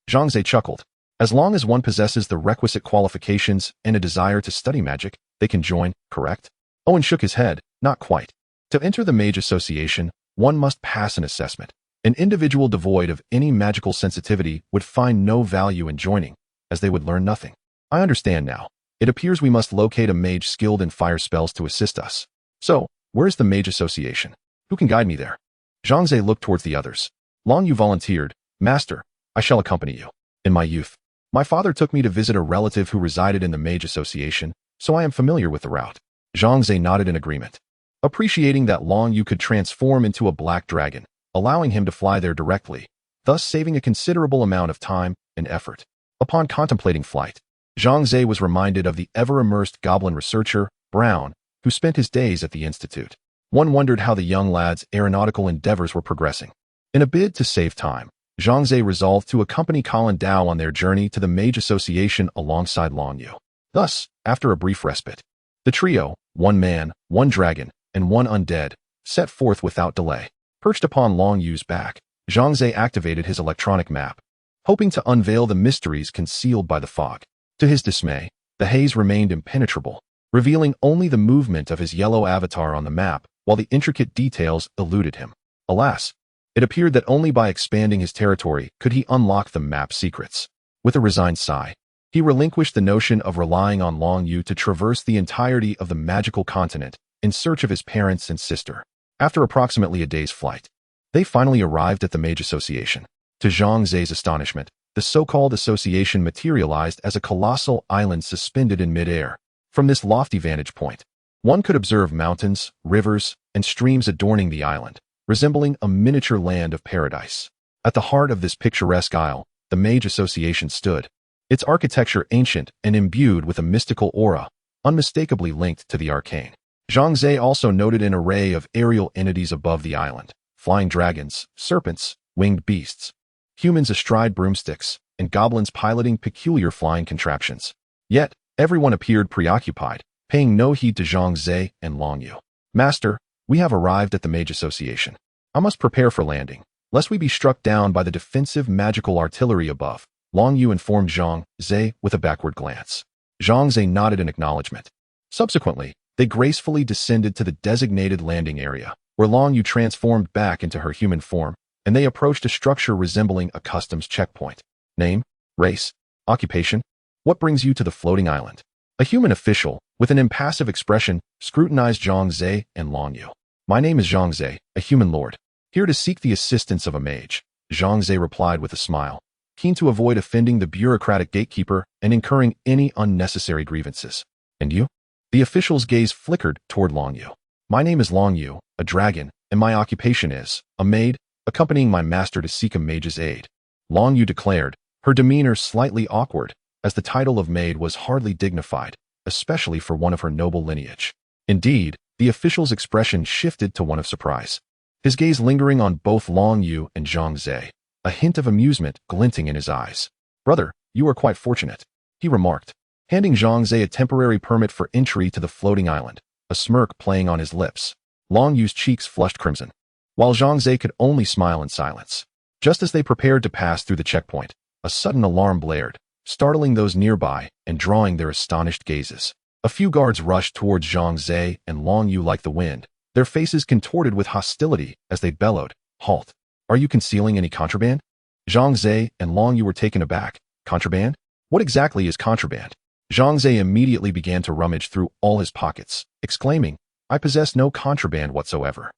Zhang Ze chuckled. "As long as one possesses the requisite qualifications and a desire to study magic, they can join, correct?" Owen shook his head, "Not quite. To enter the Mage Association, one must pass an assessment. An individual devoid of any magical sensitivity would find no value in joining, as they would learn nothing." "I understand now. It appears we must locate a mage skilled in fire spells to assist us. So, where is the Mage Association? Who can guide me there?" Zhang Ze looked towards the others. Long Yu volunteered, "Master, I shall accompany you. In my youth, my father took me to visit a relative who resided in the Mage Association, so I am familiar with the route." Zhang Ze nodded in agreement, appreciating that Long Yu could transform into a black dragon, allowing him to fly there directly, thus saving a considerable amount of time and effort. Upon contemplating flight, Zhang Ze was reminded of the ever-immersed goblin researcher, Brown, who spent his days at the Institute. One wondered how the young lad's aeronautical endeavors were progressing. In a bid to save time, Zhang Ze resolved to accompany Colin Dao on their journey to the Mage Association alongside Long Yu. Thus, after a brief respite, the trio, one man, one dragon, and one undead, set forth without delay. Perched upon Long Yu's back, Zhang Ze activated his electronic map, hoping to unveil the mysteries concealed by the fog. To his dismay, the haze remained impenetrable, revealing only the movement of his yellow avatar on the map, while the intricate details eluded him. Alas, it appeared that only by expanding his territory could he unlock the map's secrets. With a resigned sigh, he relinquished the notion of relying on Long Yu to traverse the entirety of the magical continent in search of his parents and sister. After approximately a day's flight, they finally arrived at the Mage Association. To Zhang Ze's astonishment, the so-called association materialized as a colossal island suspended in mid-air. From this lofty vantage point, one could observe mountains, rivers, and streams adorning the island, resembling a miniature land of paradise. At the heart of this picturesque isle, the Mage Association stood, its architecture ancient and imbued with a mystical aura, unmistakably linked to the arcane. Zhang Ze also noted an array of aerial entities above the island, flying dragons, serpents, winged beasts. humans astride broomsticks, and goblins piloting peculiar flying contraptions. Yet, everyone appeared preoccupied, paying no heed to Zhang Ze and Long Yu. Master, we have arrived at the Mage Association. I must prepare for landing, lest we be struck down by the defensive magical artillery above, Long Yu informed Zhang Ze with a backward glance. Zhang Ze nodded in acknowledgement. Subsequently, they gracefully descended to the designated landing area, where Long Yu transformed back into her human form, and they approached a structure resembling a customs checkpoint. Name, race, occupation. What brings you to the floating island? A human official, with an impassive expression, scrutinized Zhang Ze and Long Yu. My name is Zhang Ze, a human lord, here to seek the assistance of a mage, Zhang Ze replied with a smile, keen to avoid offending the bureaucratic gatekeeper and incurring any unnecessary grievances. And you? The official's gaze flickered toward Long Yu. My name is Long Yu, a dragon, and my occupation is a maid, accompanying my master to seek a mage's aid. Long Yu declared, her demeanor slightly awkward, as the title of maid was hardly dignified, especially for one of her noble lineage. Indeed, the official's expression shifted to one of surprise, his gaze lingering on both Long Yu and Zhang Ze, a hint of amusement glinting in his eyes. Brother, you are quite fortunate, he remarked, handing Zhang Ze a temporary permit for entry to the floating island, a smirk playing on his lips. Long Yu's cheeks flushed crimson, while Zhang Ze could only smile in silence. Just as they prepared to pass through the checkpoint, a sudden alarm blared, startling those nearby and drawing their astonished gazes. A few guards rushed towards Zhang Ze and Long Yu like the wind, their faces contorted with hostility as they bellowed, "Halt! Are you concealing any contraband?" Zhang Ze and Long Yu were taken aback. Contraband? What exactly is contraband? Zhang Ze immediately began to rummage through all his pockets, exclaiming, I possess no contraband whatsoever.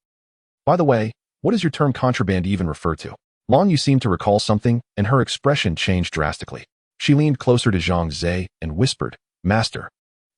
By the way, what does your term contraband even refer to? Long Yu seemed to recall something, and her expression changed drastically. She leaned closer to Zhang Ze and whispered, Master,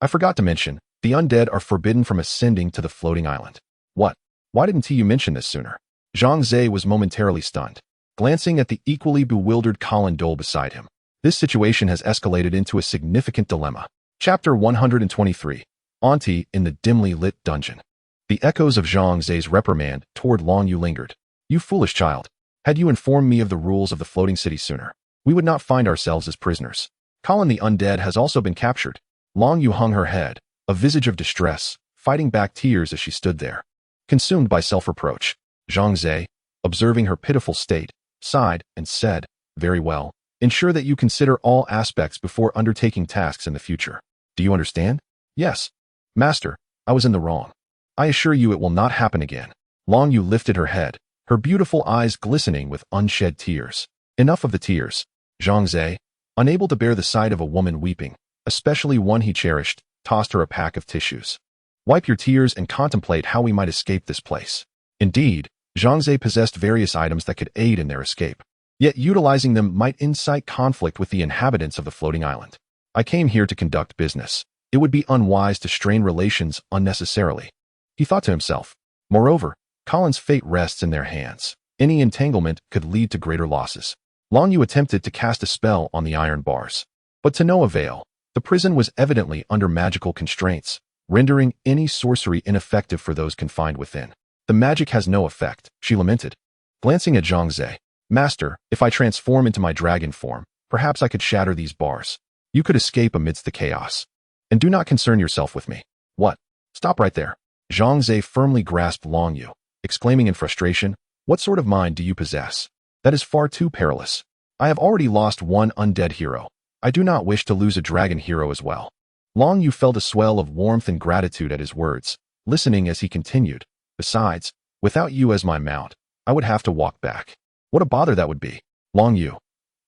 I forgot to mention, the undead are forbidden from ascending to the floating island. What? Why didn't you mention this sooner? Zhang Ze was momentarily stunned, glancing at the equally bewildered Colin Dole beside him. This situation has escalated into a significant dilemma. Chapter 123. Auntie in the dimly lit dungeon. The echoes of Zhang Ze's reprimand toward Long Yu lingered. You foolish child. Had you informed me of the rules of the floating city sooner, we would not find ourselves as prisoners. Colin the undead has also been captured. Long Yu hung her head, a visage of distress, fighting back tears as she stood there, consumed by self-reproach. Zhang Ze, observing her pitiful state, sighed and said, Very well. Ensure that you consider all aspects before undertaking tasks in the future. Do you understand? Yes. Master, I was in the wrong. I assure you it will not happen again. Long Yu lifted her head, her beautiful eyes glistening with unshed tears. Enough of the tears. Zhang Ze, unable to bear the sight of a woman weeping, especially one he cherished, tossed her a pack of tissues. Wipe your tears and contemplate how we might escape this place. Indeed, Zhang Ze possessed various items that could aid in their escape. Yet utilizing them might incite conflict with the inhabitants of the floating island. I came here to conduct business. It would be unwise to strain relations unnecessarily, he thought to himself. Moreover, Colin's fate rests in their hands. Any entanglement could lead to greater losses. Long Yu attempted to cast a spell on the iron bars, but to no avail. The prison was evidently under magical constraints, rendering any sorcery ineffective for those confined within. The magic has no effect, she lamented, glancing at Zhang Ze. Master, if I transform into my dragon form, perhaps I could shatter these bars. You could escape amidst the chaos. And do not concern yourself with me. What? Stop right there. Zhang Ze firmly grasped Long Yu, exclaiming in frustration, What sort of mind do you possess? That is far too perilous. I have already lost one undead hero. I do not wish to lose a dragon hero as well. Long Yu felt a swell of warmth and gratitude at his words, listening as he continued. Besides, without you as my mount, I would have to walk back. What a bother that would be. Long Yu.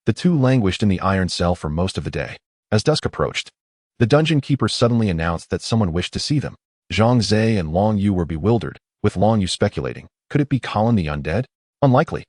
The two languished in the iron cell for most of the day. As dusk approached, the dungeon keeper suddenly announced that someone wished to see them. Zhang Ze and Long Yu were bewildered, with Long Yu speculating, could it be Colin the undead? Unlikely.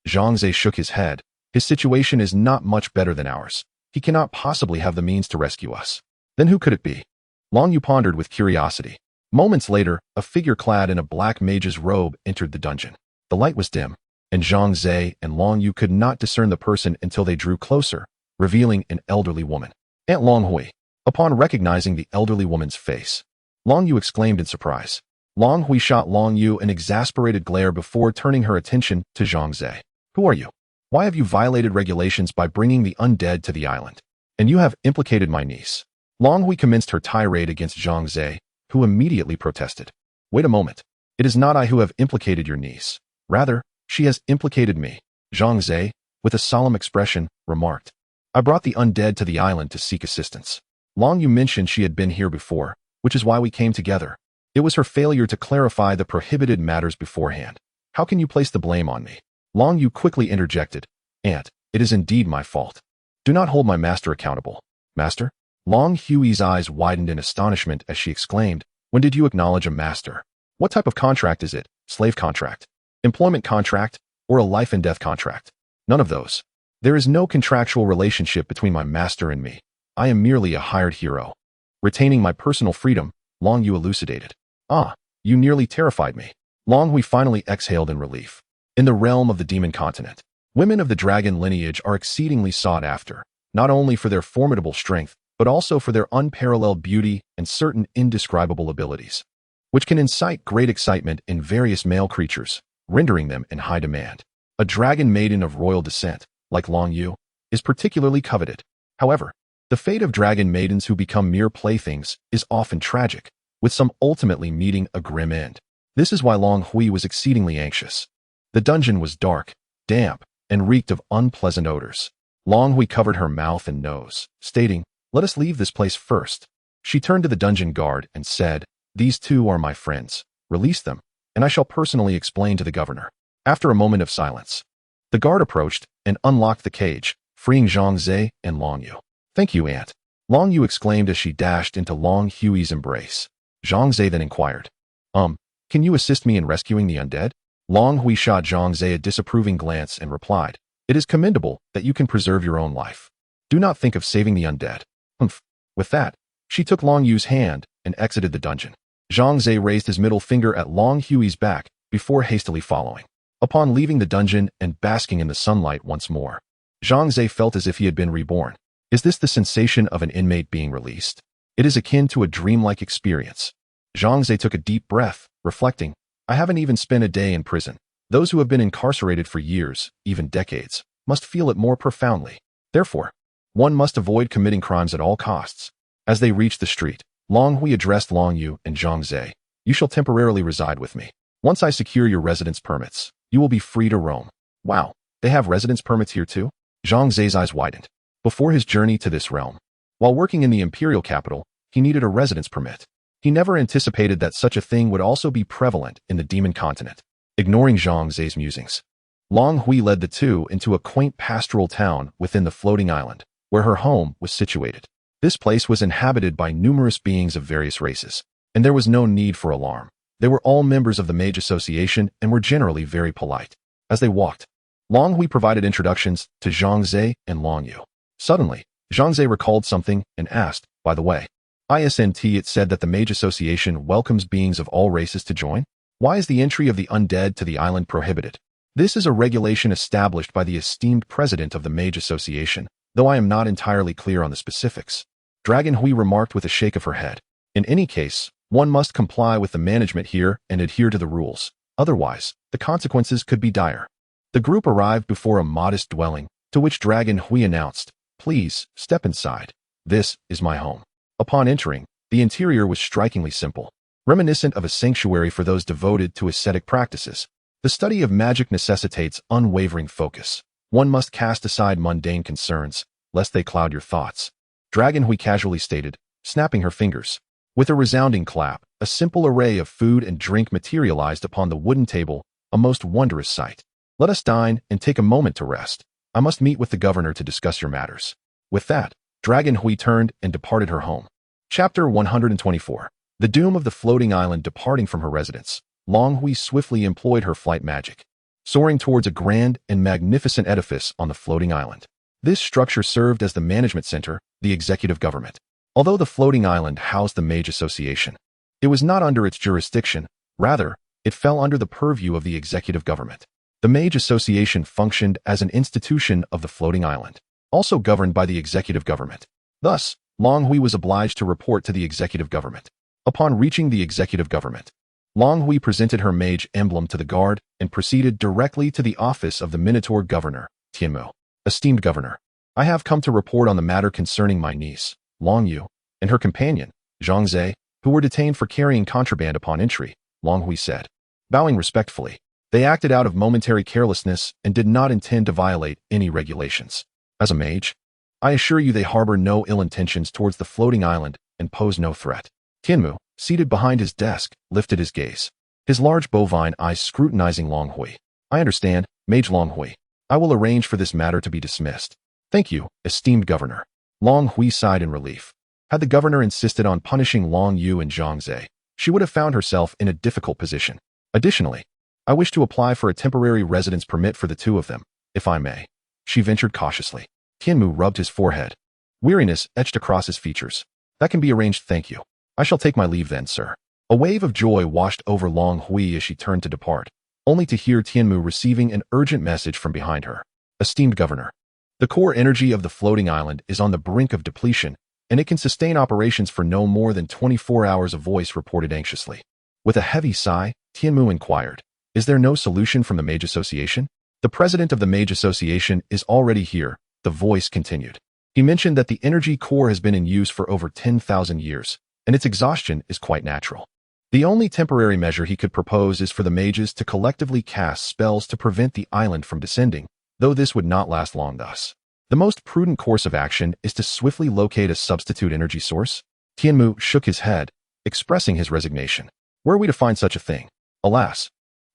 Zhang Ze shook his head. His situation is not much better than ours. He cannot possibly have the means to rescue us. Then who could it be? Long Yu pondered with curiosity. Moments later, a figure clad in a black mage's robe entered the dungeon. The light was dim, and Zhang Ze and Long Yu could not discern the person until they drew closer, revealing an elderly woman. Aunt Long Hui. Upon recognizing the elderly woman's face, Long Yu exclaimed in surprise. Long Hui shot Long Yu an exasperated glare before turning her attention to Zhang Ze. Who are you? Why have you violated regulations by bringing the undead to the island? And you have implicated my niece. Long Hui commenced her tirade against Zhang Ze, who immediately protested. Wait a moment. It is not I who have implicated your niece. Rather, she has implicated me. Zhang Ze, with a solemn expression, remarked. I brought the undead to the island to seek assistance. Long Yu mentioned she had been here before, which is why we came together. It was her failure to clarify the prohibited matters beforehand. How can you place the blame on me? Long Yu quickly interjected. Aunt, it is indeed my fault. Do not hold my master accountable. Master? Long Hui's eyes widened in astonishment as she exclaimed, when did you acknowledge a master? What type of contract is it? Slave contract? Employment contract? Or a life and death contract? None of those. There is no contractual relationship between my master and me. I am merely a hired hero. Retaining my personal freedom, Long Yu elucidated. Ah, you nearly terrified me. Long Hui finally exhaled in relief. In the realm of the demon continent, women of the dragon lineage are exceedingly sought after, not only for their formidable strength, but also for their unparalleled beauty and certain indescribable abilities, which can incite great excitement in various male creatures, rendering them in high demand. A dragon maiden of royal descent, like Long Yu, is particularly coveted. However, the fate of dragon maidens who become mere playthings is often tragic, with some ultimately meeting a grim end. This is why Long Hui was exceedingly anxious. The dungeon was dark, damp, and reeked of unpleasant odors. Long Hui covered her mouth and nose, stating, let us leave this place first. She turned to the dungeon guard and said, these two are my friends. Release them, and I shall personally explain to the governor. After a moment of silence, the guard approached and unlocked the cage, freeing Zhang Ze and Long Yu. Thank you, Aunt. Long Yu exclaimed as she dashed into Long Hui's embrace. Zhang Ze then inquired, can you assist me in rescuing the undead? Long Hui shot Zhang Ze a disapproving glance and replied, it is commendable that you can preserve your own life. Do not think of saving the undead. With that, she took Long Yu's hand and exited the dungeon. Zhang Ze raised his middle finger at Long Hui's back before hastily following. Upon leaving the dungeon and basking in the sunlight once more, Zhang Ze felt as if he had been reborn. Is this the sensation of an inmate being released? It is akin to a dreamlike experience. Zhang Ze took a deep breath, reflecting, I haven't even spent a day in prison. Those who have been incarcerated for years, even decades, must feel it more profoundly. Therefore, one must avoid committing crimes at all costs. As they reached the street, Long Hui addressed Long Yu and Zhang Ze. You shall temporarily reside with me. Once I secure your residence permits, you will be free to roam. Wow, they have residence permits here too? Zhang Ze's eyes widened. Before his journey to this realm, while working in the imperial capital, he needed a residence permit. He never anticipated that such a thing would also be prevalent in the demon continent. Ignoring Zhang Ze's musings, Long Hui led the two into a quaint pastoral town within the floating island, where her home was situated. This place was inhabited by numerous beings of various races, and there was no need for alarm. They were all members of the Mage Association and were generally very polite. As they walked, Long Hui provided introductions to Zhang Ze and Long Yu. Suddenly, Zhang Ze recalled something and asked, by the way, it said that the Mage Association welcomes beings of all races to join? Why is the entry of the undead to the island prohibited? This is a regulation established by the esteemed president of the Mage Association, though I am not entirely clear on the specifics. Dragon Hui remarked with a shake of her head. In any case, one must comply with the management here and adhere to the rules. Otherwise, the consequences could be dire. The group arrived before a modest dwelling, to which Dragon Hui announced, please, step inside. This is my home. Upon entering, the interior was strikingly simple, reminiscent of a sanctuary for those devoted to ascetic practices. The study of magic necessitates unwavering focus. One must cast aside mundane concerns, lest they cloud your thoughts. Dragon Hui casually stated, snapping her fingers. With a resounding clap, a simple array of food and drink materialized upon the wooden table, a most wondrous sight. Let us dine and take a moment to rest. I must meet with the governor to discuss your matters. With that, Dragon Hui turned and departed her home. Chapter 124. The doom of the floating island. Departing from her residence, Long Hui swiftly employed her flight magic, soaring towards a grand and magnificent edifice on the floating island. This structure served as the management center, the executive government. Although the floating island housed the Mage Association, it was not under its jurisdiction. Rather, it fell under the purview of the executive government. The Mage Association functioned as an institution of the floating island, also governed by the executive government. Thus, Long Hui was obliged to report to the executive government. Upon reaching the executive government, Long Hui presented her mage emblem to the guard and proceeded directly to the office of the Minotaur governor, Tianmu, esteemed governor, I have come to report on the matter concerning my niece, Long Yu, and her companion, Zhang Ze, who were detained for carrying contraband upon entry, Long Hui said. Bowing respectfully, they acted out of momentary carelessness and did not intend to violate any regulations. As a mage, I assure you they harbor no ill intentions towards the floating island and pose no threat. Tianmu, seated behind his desk, lifted his gaze, his large bovine eyes scrutinizing Long Hui. I understand, Mage Long Hui. I will arrange for this matter to be dismissed. Thank you, esteemed governor. Long Hui sighed in relief. Had the governor insisted on punishing Long Yu and Zhang Ze, she would have found herself in a difficult position. Additionally, I wish to apply for a temporary residence permit for the two of them, if I may. She ventured cautiously. Tianmu rubbed his forehead. Weariness etched across his features. That can be arranged, thank you. I shall take my leave then, sir. A wave of joy washed over Long Hui as she turned to depart, only to hear Tianmu receiving an urgent message from behind her. Esteemed governor, the core energy of the floating island is on the brink of depletion, and it can sustain operations for no more than 24 hours, a voice reported anxiously. With a heavy sigh, Tianmu inquired, is there no solution from the Mage Association? The president of the Mage Association is already here, the voice continued. He mentioned that the energy core has been in use for over 10,000 years, and its exhaustion is quite natural. The only temporary measure he could propose is for the mages to collectively cast spells to prevent the island from descending, though this would not last long thus. The most prudent course of action is to swiftly locate a substitute energy source. Tianmu shook his head, expressing his resignation. Where are we to find such a thing? Alas.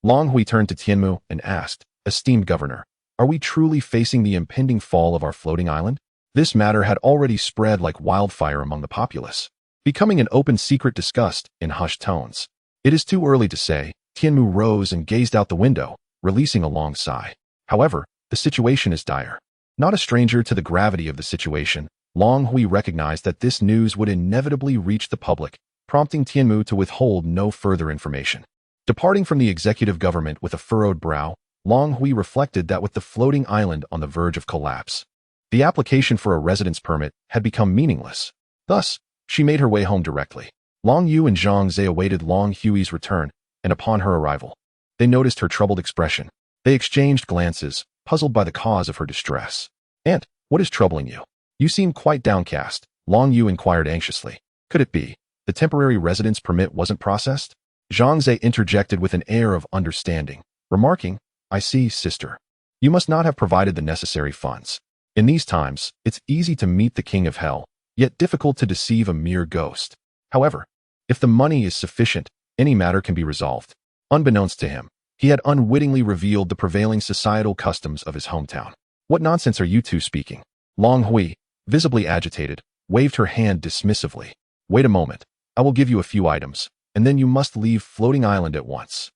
Long Hui turned to Tianmu and asked, esteemed governor, are we truly facing the impending fall of our floating island? This matter had already spread like wildfire among the populace, becoming an open secret discussed in hushed tones. It is too early to say. Tianmu rose and gazed out the window, releasing a long sigh. However, the situation is dire. Not a stranger to the gravity of the situation, Long Hui recognized that this news would inevitably reach the public, prompting Tianmu to withhold no further information. Departing from the executive government with a furrowed brow, Long Hui reflected that with the floating island on the verge of collapse, the application for a residence permit had become meaningless. Thus, she made her way home directly. Long Yu and Zhang Ze awaited Long Hui's return, and upon her arrival, they noticed her troubled expression. They exchanged glances, puzzled by the cause of her distress. Aunt, what is troubling you? You seem quite downcast, Long Yu inquired anxiously. Could it be the temporary residence permit wasn't processed? Zhang Ze interjected with an air of understanding, remarking, I see, sister. You must not have provided the necessary funds. In these times, it's easy to meet the king of hell, yet difficult to deceive a mere ghost. However, if the money is sufficient, any matter can be resolved. Unbeknownst to him, he had unwittingly revealed the prevailing societal customs of his hometown. What nonsense are you two speaking? Long Hui, visibly agitated, waved her hand dismissively. Wait a moment. I will give you a few items, and then you must leave Floating Island at once.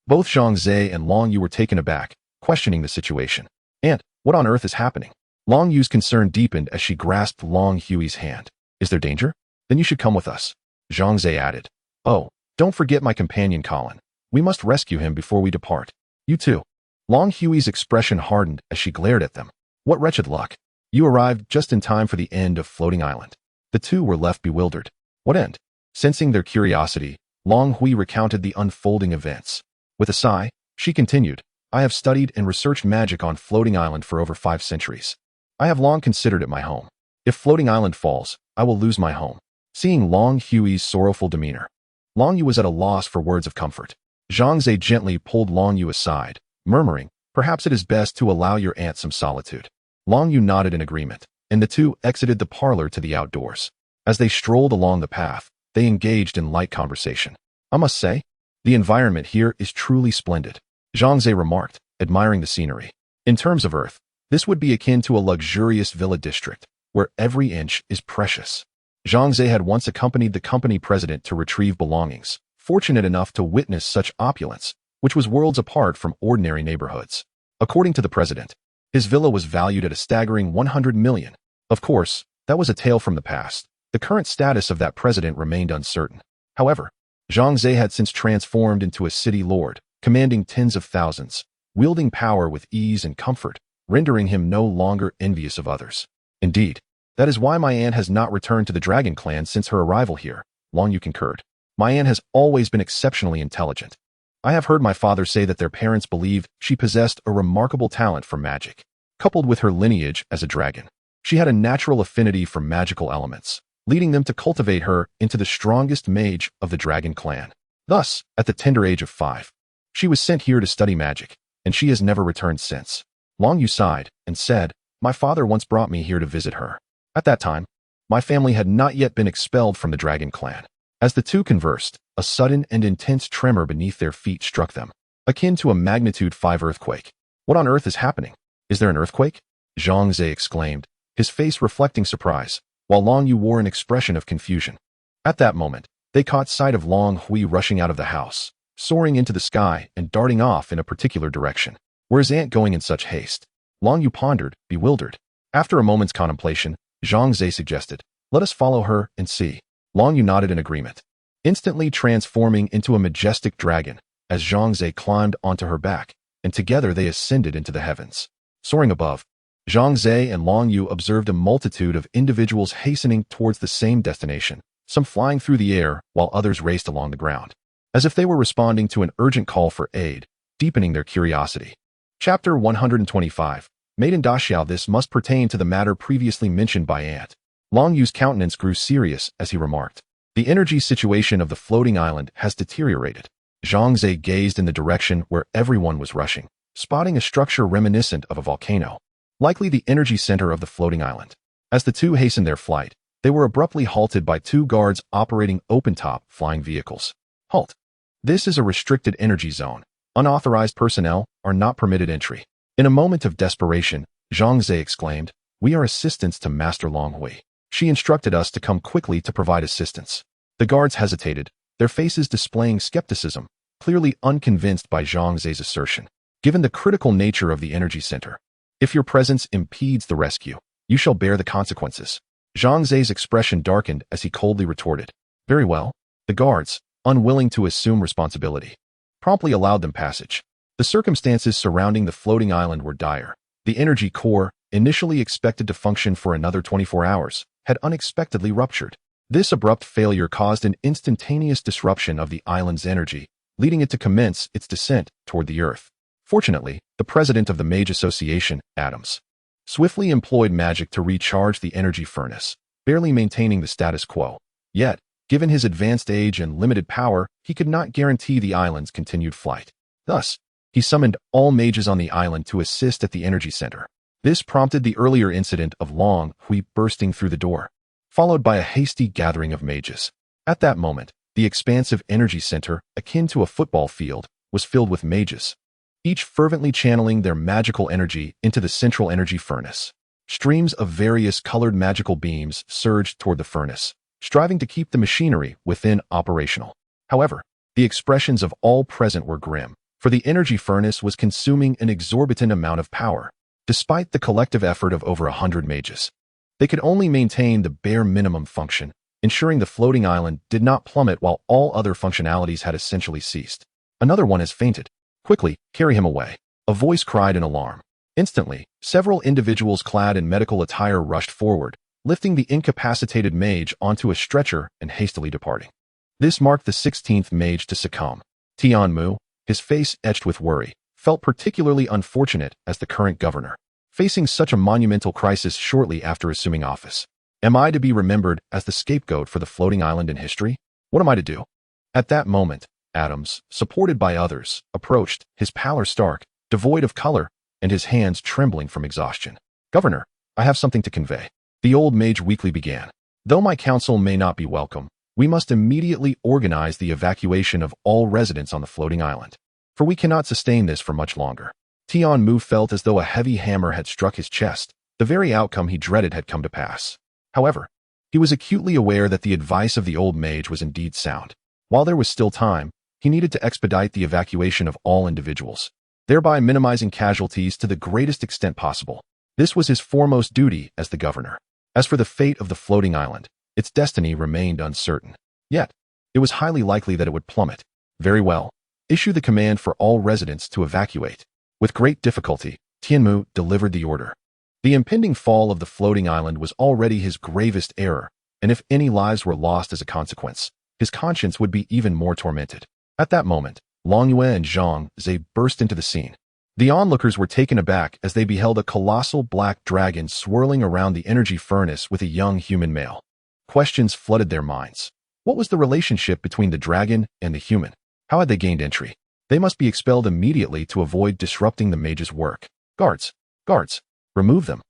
Both Zhang Ze and Long Yu were taken aback, questioning the situation. Aunt, what on earth is happening? Long Yu's concern deepened as she grasped Long Hui's hand. Is there danger? Then you should come with us. Zhang Ze added. Oh, don't forget my companion Colin. We must rescue him before we depart. You too. Long Hui's expression hardened as she glared at them. What wretched luck. You arrived just in time for the end of Floating Island. The two were left bewildered. What end? Sensing their curiosity, Long Hui recounted the unfolding events. With a sigh, she continued, I have studied and researched magic on Floating Island for over 5 centuries. I have long considered it my home. If Floating Island falls, I will lose my home. Seeing Long Hui's sorrowful demeanor, Long Yu was at a loss for words of comfort. Zhang Ze gently pulled Long Yu aside, murmuring, perhaps it is best to allow your aunt some solitude. Long Yu nodded in agreement, and the two exited the parlor to the outdoors. As they strolled along the path, they engaged in light conversation. I must say, the environment here is truly splendid, Zhang Ze remarked, admiring the scenery. In terms of Earth, this would be akin to a luxurious villa district, where every inch is precious. Zhang Ze had once accompanied the company president to retrieve belongings, fortunate enough to witness such opulence, which was worlds apart from ordinary neighborhoods. According to the president, his villa was valued at a staggering 100 million. Of course, that was a tale from the past. The current status of that president remained uncertain. However, Zhang Ze had since transformed into a city lord, commanding tens of thousands, wielding power with ease and comfort, rendering him no longer envious of others. Indeed, that is why my aunt has not returned to the Dragon Clan since her arrival here, Long Yu concurred. My aunt has always been exceptionally intelligent. I have heard my father say that their parents believed she possessed a remarkable talent for magic. coupled with her lineage as a dragon. She had a natural affinity for magical elements, leading them to cultivate her into the strongest mage of the dragon clan. Thus, at the tender age of 5, she was sent here to study magic, and she has never returned since. Long Yu sighed and said, "My father once brought me here to visit her. At that time, my family had not yet been expelled from the dragon clan." As the two conversed, a sudden and intense tremor beneath their feet struck them, akin to a magnitude 5 earthquake. "What on earth is happening? Is there an earthquake?" Zhang Ze exclaimed, his face reflecting surprise, while Long Yu wore an expression of confusion. At that moment, they caught sight of Long Hui rushing out of the house, soaring into the sky and darting off in a particular direction. "Where is Aunt going in such haste?" Long Yu pondered, bewildered. After a moment's contemplation, Zhang Ze suggested, "Let us follow her and see." Long Yu nodded in agreement, instantly transforming into a majestic dragon as Zhang Ze climbed onto her back, and together they ascended into the heavens. Soaring above, Zhang Ze and Long Yu observed a multitude of individuals hastening towards the same destination, some flying through the air while others raced along the ground, as if they were responding to an urgent call for aid, deepening their curiosity. Chapter 125. Maiden Daxiao. This must pertain to the matter previously mentioned by Ant. Long Yu's countenance grew serious as he remarked, "The energy situation of the floating island has deteriorated." Zhang Ze gazed in the direction where everyone was rushing, spotting a structure reminiscent of a volcano, likely the energy center of the floating island. As the two hastened their flight, they were abruptly halted by two guards operating open-top flying vehicles. "Halt! This is a restricted energy zone. Unauthorized personnel are not permitted entry." In a moment of desperation, Zhang Ze exclaimed, "We are assistants to Master Long Hui. She instructed us to come quickly to provide assistance." The guards hesitated, their faces displaying skepticism, clearly unconvinced by Zhang Ze's assertion. "Given the critical nature of the energy center, if your presence impedes the rescue, you shall bear the consequences." Zhang Ze's expression darkened as he coldly retorted, "Very well." The guards, unwilling to assume responsibility, promptly allowed them passage. The circumstances surrounding the floating island were dire. The energy core, initially expected to function for another 24 hours, had unexpectedly ruptured. This abrupt failure caused an instantaneous disruption of the island's energy, leading it to commence its descent toward the Earth. Fortunately, the president of the Mage Association, Adams, swiftly employed magic to recharge the energy furnace, barely maintaining the status quo. Yet, given his advanced age and limited power, he could not guarantee the island's continued flight. Thus, he summoned all mages on the island to assist at the energy center. This prompted the earlier incident of Long Hui bursting through the door, followed by a hasty gathering of mages. At that moment, the expansive energy center, akin to a football field, was filled with mages, each fervently channeling their magical energy into the central energy furnace. Streams of various colored magical beams surged toward the furnace, striving to keep the machinery within operational. However, the expressions of all present were grim, for the energy furnace was consuming an exorbitant amount of power. Despite the collective effort of over 100 mages, they could only maintain the bare minimum function, ensuring the floating island did not plummet while all other functionalities had essentially ceased. "Another one has fainted. Quickly, carry him away." A voice cried in alarm. Instantly, several individuals clad in medical attire rushed forward, lifting the incapacitated mage onto a stretcher and hastily departing. This marked the 16th mage to succumb. Tian Mu, his face etched with worry, felt particularly unfortunate as the current governor, facing such a monumental crisis shortly after assuming office. "Am I to be remembered as the scapegoat for the floating island in history? What am I to do?" At that moment, Adams, supported by others, approached, his pallor stark, devoid of color, and his hands trembling from exhaustion. "Governor, I have something to convey." The old mage weakly began. "Though my counsel may not be welcome, we must immediately organize the evacuation of all residents on the floating island, for we cannot sustain this for much longer." Tian Mu felt as though a heavy hammer had struck his chest. The very outcome he dreaded had come to pass. However, he was acutely aware that the advice of the old mage was indeed sound. While there was still time, he needed to expedite the evacuation of all individuals, thereby minimizing casualties to the greatest extent possible. This was his foremost duty as the governor. As for the fate of the floating island, its destiny remained uncertain. Yet, it was highly likely that it would plummet. "Very well. Issue the command for all residents to evacuate." With great difficulty, Tianmu delivered the order. The impending fall of the floating island was already his gravest error, and if any lives were lost as a consequence, his conscience would be even more tormented. At that moment, Long Yue and Zhang Ze burst into the scene. The onlookers were taken aback as they beheld a colossal black dragon swirling around the energy furnace with a young human male. Questions flooded their minds. What was the relationship between the dragon and the human? How had they gained entry? They must be expelled immediately to avoid disrupting the mage's work. Guards! Guards! Remove them!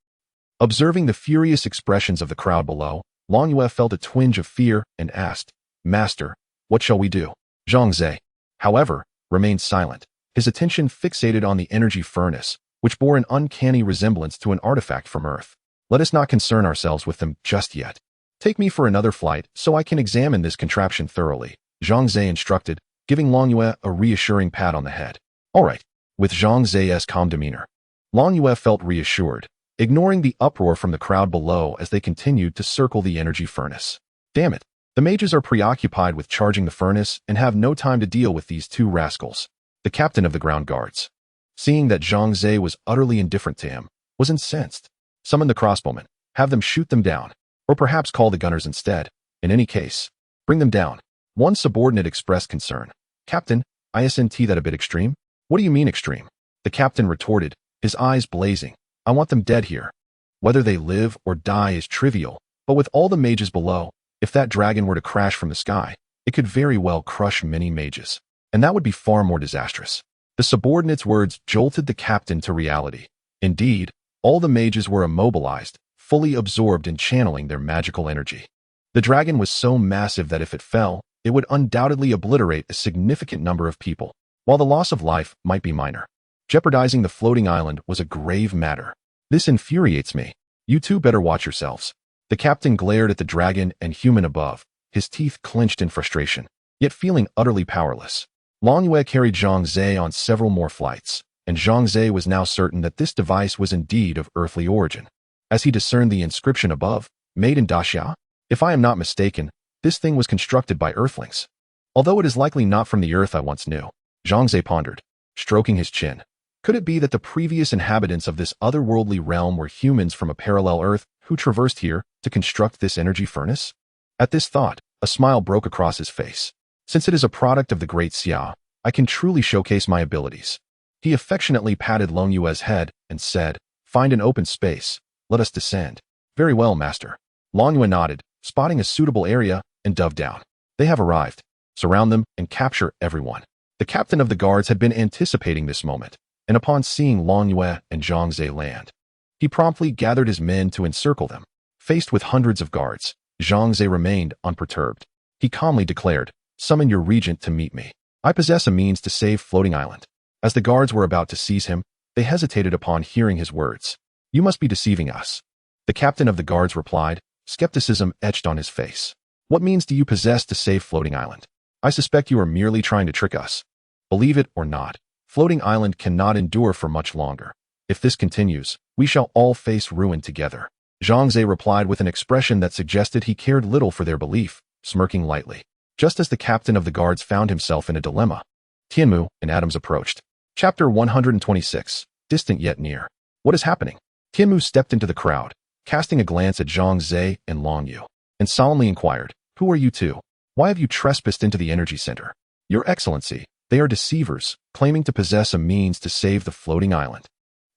Observing the furious expressions of the crowd below, Long Yue felt a twinge of fear and asked, Master, what shall we do? Zhang Ze, however, remained silent, his attention fixated on the energy furnace, which bore an uncanny resemblance to an artifact from Earth. Let us not concern ourselves with them just yet. Take me for another flight so I can examine this contraption thoroughly, Zhang Ze instructed, giving Long Yue a reassuring pat on the head. All right. With Zhang Ze's calm demeanor, Long Yue felt reassured, ignoring the uproar from the crowd below as they continued to circle the energy furnace. Damn it. The mages are preoccupied with charging the furnace and have no time to deal with these two rascals. The captain of the ground guards, seeing that Zhang Ze was utterly indifferent to him, was incensed. Summon the crossbowmen, have them shoot them down, or perhaps call the gunners instead. In any case, bring them down. One subordinate expressed concern. Captain, isn't that a bit extreme? What do you mean extreme? The captain retorted, his eyes blazing. I want them dead here. Whether they live or die is trivial, but with all the mages below, if that dragon were to crash from the sky, it could very well crush many mages, and that would be far more disastrous. The subordinate's words jolted the captain to reality. Indeed, all the mages were immobilized, fully absorbed in channeling their magical energy. The dragon was so massive that if it fell, it would undoubtedly obliterate a significant number of people, while the loss of life might be minor. Jeopardizing the floating island was a grave matter. This infuriates me. You two better watch yourselves. The captain glared at the dragon and human above, his teeth clenched in frustration, yet feeling utterly powerless. Long Yue carried Zhang Ze on several more flights, and Zhang Ze was now certain that this device was indeed of earthly origin. As he discerned the inscription above, made in Daxia, if I am not mistaken, this thing was constructed by earthlings. Although it is likely not from the earth I once knew, Zhang Ze pondered, stroking his chin. Could it be that the previous inhabitants of this otherworldly realm were humans from a parallel Earth who traversed here to construct this energy furnace? At this thought, a smile broke across his face. Since it is a product of the Great Xia, I can truly showcase my abilities. He affectionately patted Long Yue's head and said, Find an open space. Let us descend. Very well, master. Long Yue nodded, spotting a suitable area, and dove down. They have arrived. Surround them and capture everyone. The captain of the guards had been anticipating this moment, and upon seeing Long Yue and Zhang Ze land, he promptly gathered his men to encircle them. Faced with hundreds of guards, Zhang Ze remained unperturbed. He calmly declared, Summon your regent to meet me. I possess a means to save Floating Island. As the guards were about to seize him, they hesitated upon hearing his words. You must be deceiving us. The captain of the guards replied, skepticism etched on his face. What means do you possess to save Floating Island? I suspect you are merely trying to trick us. Believe it or not, Floating Island cannot endure for much longer. If this continues, we shall all face ruin together. Zhang Ze replied with an expression that suggested he cared little for their belief, smirking lightly. Just as the captain of the guards found himself in a dilemma, Tianmu and Adams approached. Chapter 126, Distant Yet Near. What is happening? Tianmu stepped into the crowd, casting a glance at Zhang Ze and Long Yu, and solemnly inquired, Who are you two? Why have you trespassed into the energy center? Your Excellency, they are deceivers, claiming to possess a means to save the floating island.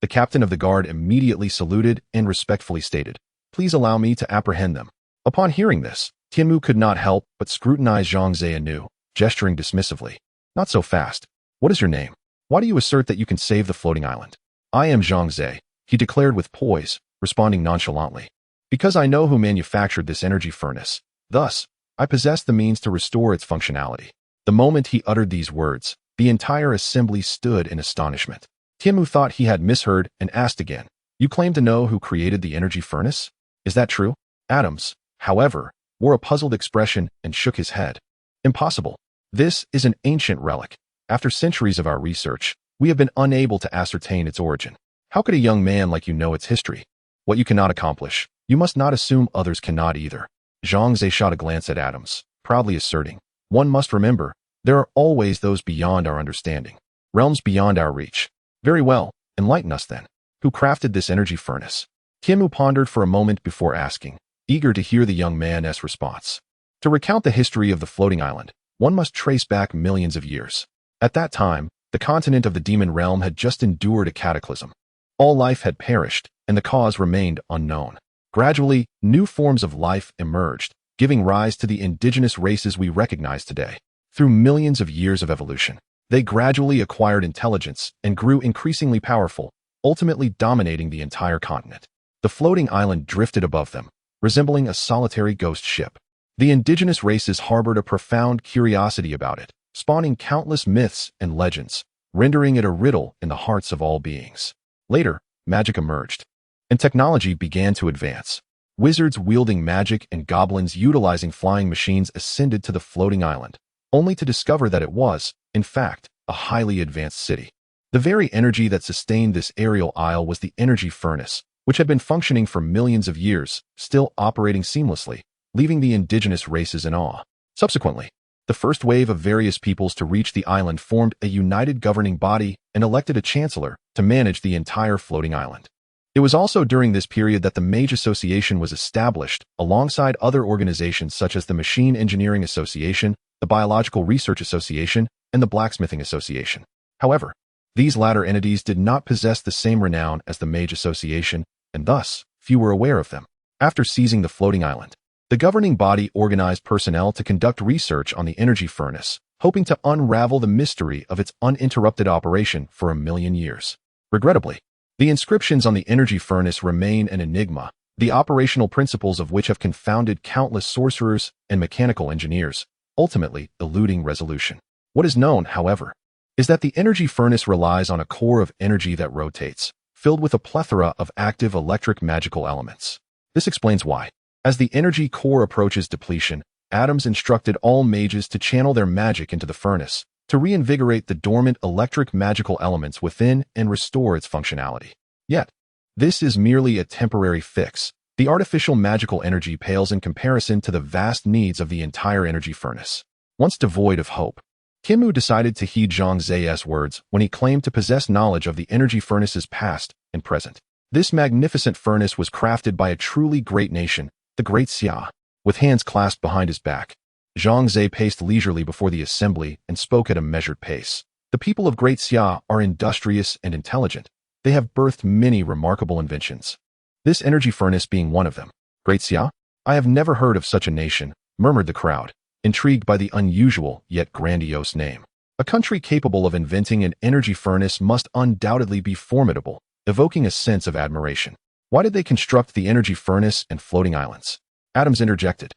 The captain of the guard immediately saluted and respectfully stated, Please allow me to apprehend them. Upon hearing this, Tianmu could not help but scrutinize Zhang Ze anew, gesturing dismissively. Not so fast. What is your name? Why do you assert that you can save the floating island? I am Zhang Ze, he declared with poise, responding nonchalantly. Because I know who manufactured this energy furnace. Thus, I possess the means to restore its functionality. The moment he uttered these words, the entire assembly stood in astonishment. Tianmu thought he had misheard and asked again, You claim to know who created the energy furnace? Is that true? Adams, however, wore a puzzled expression and shook his head. Impossible. This is an ancient relic. After centuries of our research, we have been unable to ascertain its origin. How could a young man like you know its history? What you cannot accomplish, you must not assume others cannot either. Zhang Ze shot a glance at Adams, proudly asserting, One must remember, there are always those beyond our understanding, realms beyond our reach. Very well, enlighten us then. Who crafted this energy furnace? Tianmu pondered for a moment before asking, eager to hear the young man's response. To recount the history of the floating island, one must trace back millions of years. At that time, The continent of the demon realm had just endured a cataclysm. All life had perished, and the cause remained unknown. Gradually, new forms of life emerged, giving rise to the indigenous races we recognize today. Through millions of years of evolution, they gradually acquired intelligence and grew increasingly powerful, ultimately dominating the entire continent. The floating island drifted above them, resembling a solitary ghost ship. The indigenous races harbored a profound curiosity about it, spawning countless myths and legends, rendering it a riddle in the hearts of all beings. Later, magic emerged, and technology began to advance. Wizards wielding magic and goblins utilizing flying machines ascended to the floating island, only to discover that it was, in fact, a highly advanced city. The very energy that sustained this aerial isle was the energy furnace, which had been functioning for millions of years, still operating seamlessly, leaving the indigenous races in awe. Subsequently, the first wave of various peoples to reach the island formed a united governing body and elected a chancellor to manage the entire floating island. It was also during this period that the Mage Association was established, alongside other organizations such as the Machine Engineering Association, the Biological Research Association, and the Blacksmithing Association. However, these latter entities did not possess the same renown as the Mage Association, and thus, few were aware of them. After seizing the floating island, the governing body organized personnel to conduct research on the energy furnace, hoping to unravel the mystery of its uninterrupted operation for 1,000,000 years. Regrettably, the inscriptions on the energy furnace remain an enigma, the operational principles of which have confounded countless sorcerers and mechanical engineers, ultimately eluding resolution. What is known, however, is that the energy furnace relies on a core of energy that rotates, filled with a plethora of active electric magical elements. This explains why, as the energy core approaches depletion, Adams instructed all mages to channel their magic into the furnace, to reinvigorate the dormant electric magical elements within and restore its functionality. Yet, this is merely a temporary fix. The artificial magical energy pales in comparison to the vast needs of the entire energy furnace. Once devoid of hope, Kimmu decided to heed Zhang Ze's words when he claimed to possess knowledge of the energy furnace's past and present. This magnificent furnace was crafted by a truly great nation, the Great Xia. With hands clasped behind his back, Zhang Ze paced leisurely before the assembly and spoke at a measured pace. The people of Great Xia are industrious and intelligent. They have birthed many remarkable inventions, this energy furnace being one of them. Great Xia? I have never heard of such a nation, murmured the crowd, intrigued by the unusual yet grandiose name. A country capable of inventing an energy furnace must undoubtedly be formidable, evoking a sense of admiration. Why did they construct the energy furnace and floating islands? Adams interjected.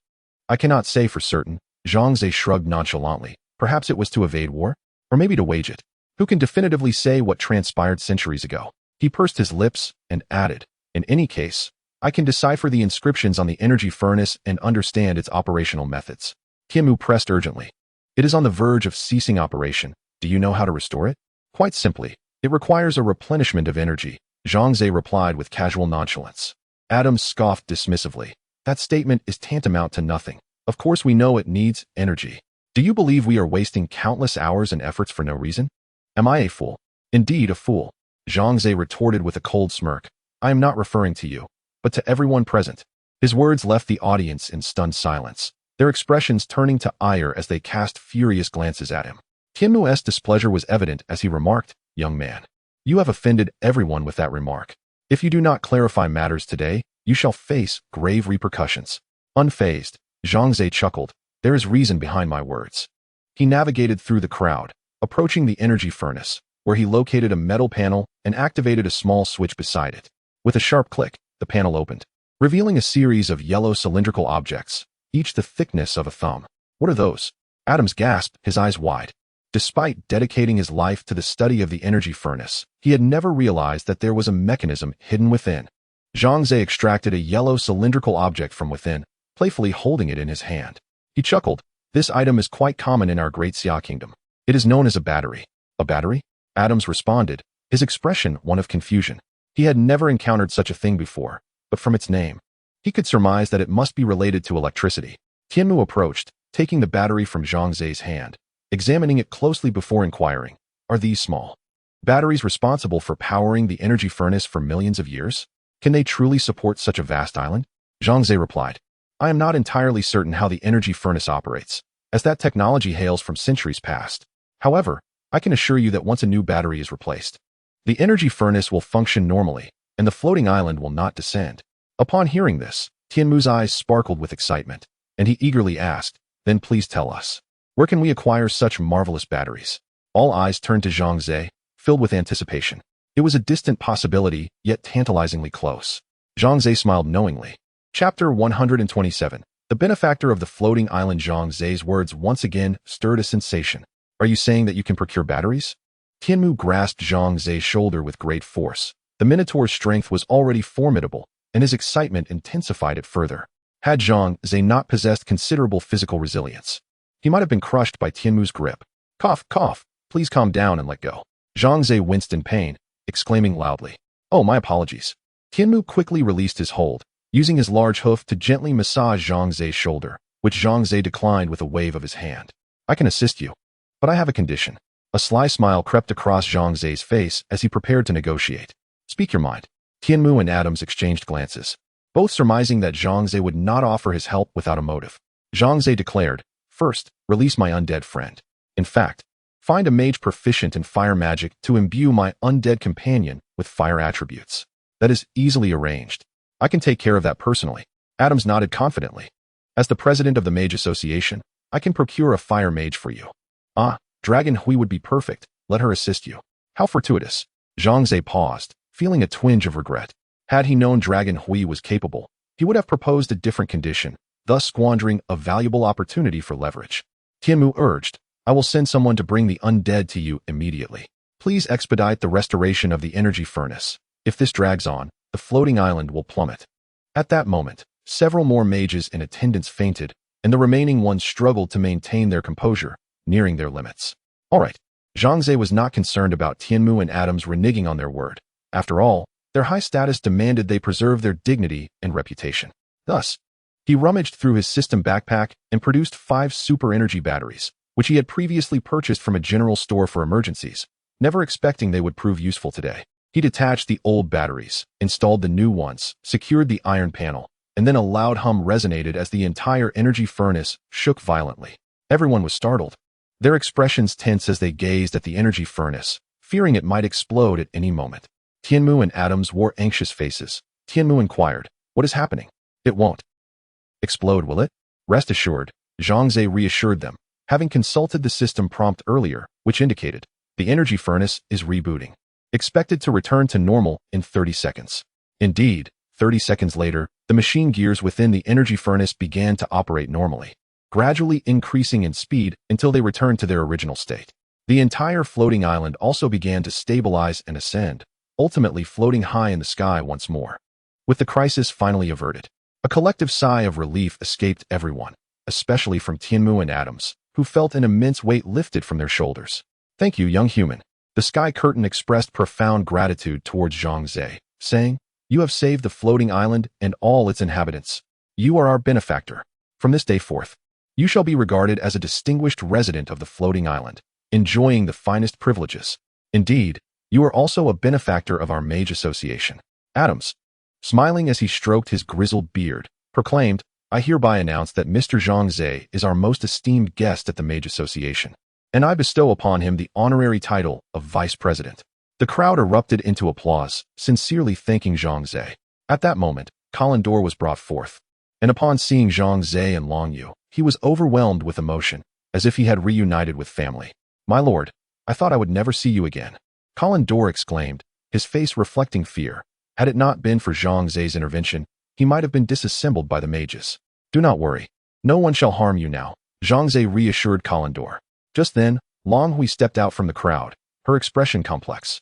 I cannot say for certain. Zhang Ze shrugged nonchalantly. Perhaps it was to evade war, or maybe to wage it. Who can definitively say what transpired centuries ago? He pursed his lips and added, in any case, I can decipher the inscriptions on the energy furnace and understand its operational methods. Kimmu pressed urgently. It is on the verge of ceasing operation. Do you know how to restore it? Quite simply, it requires a replenishment of energy, Zhang Ze replied with casual nonchalance. Adams scoffed dismissively. That statement is tantamount to nothing. Of course we know it needs energy. Do you believe we are wasting countless hours and efforts for no reason? Am I a fool? Indeed a fool, Zhang Ze retorted with a cold smirk. I am not referring to you, but to everyone present. His words left the audience in stunned silence, their expressions turning to ire as they cast furious glances at him. Kimmu's displeasure was evident as he remarked, young man, you have offended everyone with that remark. If you do not clarify matters today, you shall face grave repercussions. Unfazed, Zhang Ze chuckled. There is reason behind my words. He navigated through the crowd, approaching the energy furnace, where he located a metal panel and activated a small switch beside it. With a sharp click, the panel opened, revealing a series of yellow cylindrical objects, each the thickness of a thumb. What are those? Adams gasped, his eyes wide. Despite dedicating his life to the study of the energy furnace, he had never realized that there was a mechanism hidden within. Zhang Ze extracted a yellow cylindrical object from within, playfully holding it in his hand. He chuckled. This item is quite common in our Great Xia kingdom. It is known as a battery. A battery? Adams responded, his expression one of confusion. He had never encountered such a thing before, but from its name, he could surmise that it must be related to electricity. Kimmu approached, taking the battery from Zhang Ze's hand, examining it closely before inquiring, are these small batteries responsible for powering the energy furnace for millions of years? Can they truly support such a vast island? Zhang Ze replied, I am not entirely certain how the energy furnace operates, as that technology hails from centuries past. However, I can assure you that once a new battery is replaced, the energy furnace will function normally, and the floating island will not descend. Upon hearing this, Tianmu's eyes sparkled with excitement, and he eagerly asked, "Then please tell us, where can we acquire such marvelous batteries?" All eyes turned to Zhang Ze, filled with anticipation. It was a distant possibility, yet tantalizingly close. Zhang Ze smiled knowingly. Chapter 127. The benefactor of the floating island. Zhang Ze's words once again stirred a sensation. "Are you saying that you can procure batteries?" Tianmu grasped Zhang Ze's shoulder with great force. The Minotaur's strength was already formidable, and his excitement intensified it further. Had Zhang Ze not possessed considerable physical resilience, he might have been crushed by Tianmu's grip. "Cough, cough, please calm down and let go." Zhang Ze winced in pain, exclaiming loudly, "Oh, my apologies." Tianmu quickly released his hold, using his large hoof to gently massage Zhang Ze's shoulder, which Zhang Ze declined with a wave of his hand. "I can assist you, but I have a condition." A sly smile crept across Zhang Ze's face as he prepared to negotiate. "Speak your mind." Tianmu and Adams exchanged glances, both surmising that Zhang Ze would not offer his help without a motive. Zhang Ze declared, "First, release my undead friend. In fact, find a mage proficient in fire magic to imbue my undead companion with fire attributes. That is easily arranged. I can take care of that personally." Adams nodded confidently. "As the president of the Mage Association, I can procure a fire mage for you." "Ah, Dragon Hui would be perfect. Let her assist you." "How fortuitous." Zhang Ze paused, feeling a twinge of regret. Had he known Dragon Hui was capable, he would have proposed a different condition, thus squandering a valuable opportunity for leverage. Tianmu urged, "I will send someone to bring the undead to you immediately. Please expedite the restoration of the energy furnace. If this drags on, the floating island will plummet." At that moment, several more mages in attendance fainted, and the remaining ones struggled to maintain their composure, nearing their limits. All right. Zhang Ze was not concerned about Tianmu and Adams reneging on their word. After all, their high status demanded they preserve their dignity and reputation. Thus, he rummaged through his system backpack and produced 5 super energy batteries, which he had previously purchased from a general store for emergencies, never expecting they would prove useful today. He detached the old batteries, installed the new ones, secured the iron panel, and then a loud hum resonated as the entire energy furnace shook violently. Everyone was startled, their expressions tense as they gazed at the energy furnace, fearing it might explode at any moment. Tianmu and Adams wore anxious faces. Tianmu inquired, "What is happening?" "It won't explode, will it?" "Rest assured," Zhang Ze reassured them, having consulted the system prompt earlier, which indicated, "The energy furnace is rebooting. Expected to return to normal in 30 seconds. Indeed, 30 seconds later, the machine gears within the energy furnace began to operate normally, gradually increasing in speed until they returned to their original state. The entire floating island also began to stabilize and ascend, ultimately floating high in the sky once more. With the crisis finally averted, a collective sigh of relief escaped everyone, especially from Tianmu and Adams, who felt an immense weight lifted from their shoulders. "Thank you, young human." The Sky Curtain expressed profound gratitude towards Zhang Ze, saying, "You have saved the floating island and all its inhabitants. You are our benefactor. From this day forth, you shall be regarded as a distinguished resident of the floating island, enjoying the finest privileges. Indeed, you are also a benefactor of our Mage Association." Adams, smiling as he stroked his grizzled beard, proclaimed, "I hereby announce that Mr. Zhang Ze is our most esteemed guest at the Mage Association, and I bestow upon him the honorary title of Vice President." The crowd erupted into applause, sincerely thanking Zhang Ze. At that moment, Kalendor was brought forth, and upon seeing Zhang Ze and Long Yu, he was overwhelmed with emotion, as if he had reunited with family. "My lord, I thought I would never see you again," Kalendor exclaimed, his face reflecting fear. Had it not been for Zhang Ze's intervention, he might have been disassembled by the mages. "Do not worry. No one shall harm you now," Zhang Ze reassured Kalendor. Just then, Long Hui stepped out from the crowd, her expression complex.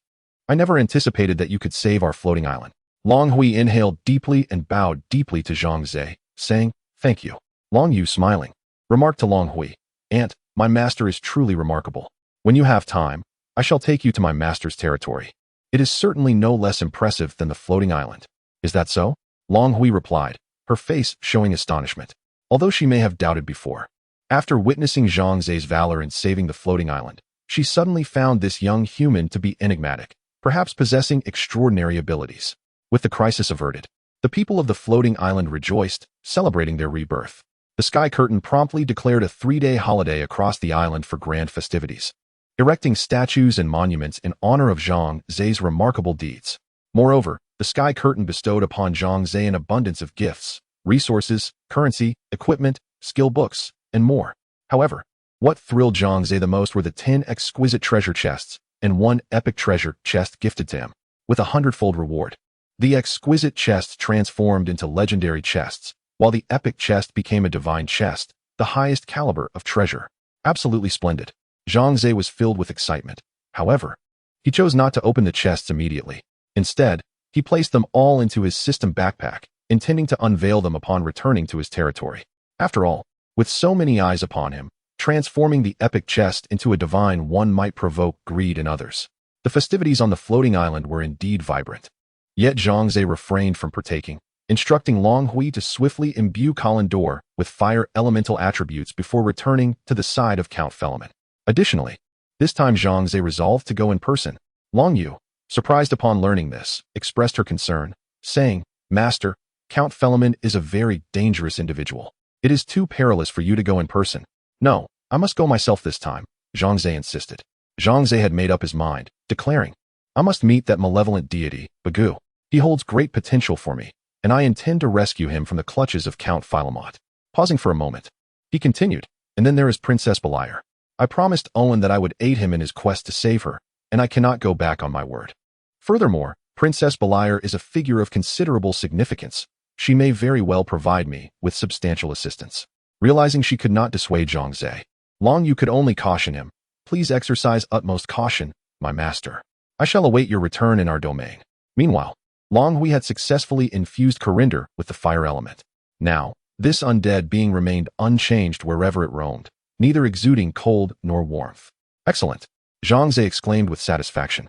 "I never anticipated that you could save our floating island." Long Hui inhaled deeply and bowed deeply to Zhang Ze, saying, "Thank you." Long Yu, smiling, remarked to Long Hui, "Aunt, my master is truly remarkable. When you have time, I shall take you to my master's territory. It is certainly no less impressive than the floating island." "Is that so?" Long Hui replied, her face showing astonishment, although she may have doubted before. After witnessing Zhang Ze's valor in saving the floating island, she suddenly found this young human to be enigmatic, perhaps possessing extraordinary abilities. With the crisis averted, the people of the floating island rejoiced, celebrating their rebirth. The Sky Curtain promptly declared a 3-day holiday across the island for grand festivities. erecting statues and monuments in honor of Zhang Ze's remarkable deeds. Moreover, the sky curtain bestowed upon Zhang Ze an abundance of gifts, resources, currency, equipment, skill books, and more. However, what thrilled Zhang Ze the most were the 10 exquisite treasure chests and 1 epic treasure chest gifted to him, with a hundredfold reward. The exquisite chests transformed into legendary chests, while the epic chest became a divine chest, the highest caliber of treasure. Absolutely splendid. Zhang Ze was filled with excitement. However, he chose not to open the chests immediately. Instead, he placed them all into his system backpack, intending to unveil them upon returning to his territory. After all, with so many eyes upon him, transforming the epic chest into a divine one might provoke greed in others. The festivities on the floating island were indeed vibrant. Yet Zhang Ze refrained from partaking, instructing Long Hui to swiftly imbue Kalendor with fire elemental attributes before returning to the side of Count Felaman. Additionally, this time Zhang Ze resolved to go in person. Long Yu, surprised upon learning this, expressed her concern, saying, "Master, Count Felaman is a very dangerous individual. It is too perilous for you to go in person." "No, I must go myself this time," Zhang Ze insisted. Zhang Ze had made up his mind, declaring, "I must meet that malevolent deity, Bagu. He holds great potential for me, and I intend to rescue him from the clutches of Count Philemot." Pausing for a moment, he continued, "And then there is Princess Belair. I promised Owen that I would aid him in his quest to save her, and I cannot go back on my word. Furthermore, Princess Belair is a figure of considerable significance. She may very well provide me with substantial assistance." Realizing she could not dissuade Zhang Ze, Long Yu could only caution him, "Please exercise utmost caution, my master. I shall await your return in our domain." Meanwhile, Long Hui had successfully infused Corinder with the fire element. Now, this undead being remained unchanged wherever it roamed, neither exuding cold nor warmth. "Excellent," Zhang Ze exclaimed with satisfaction.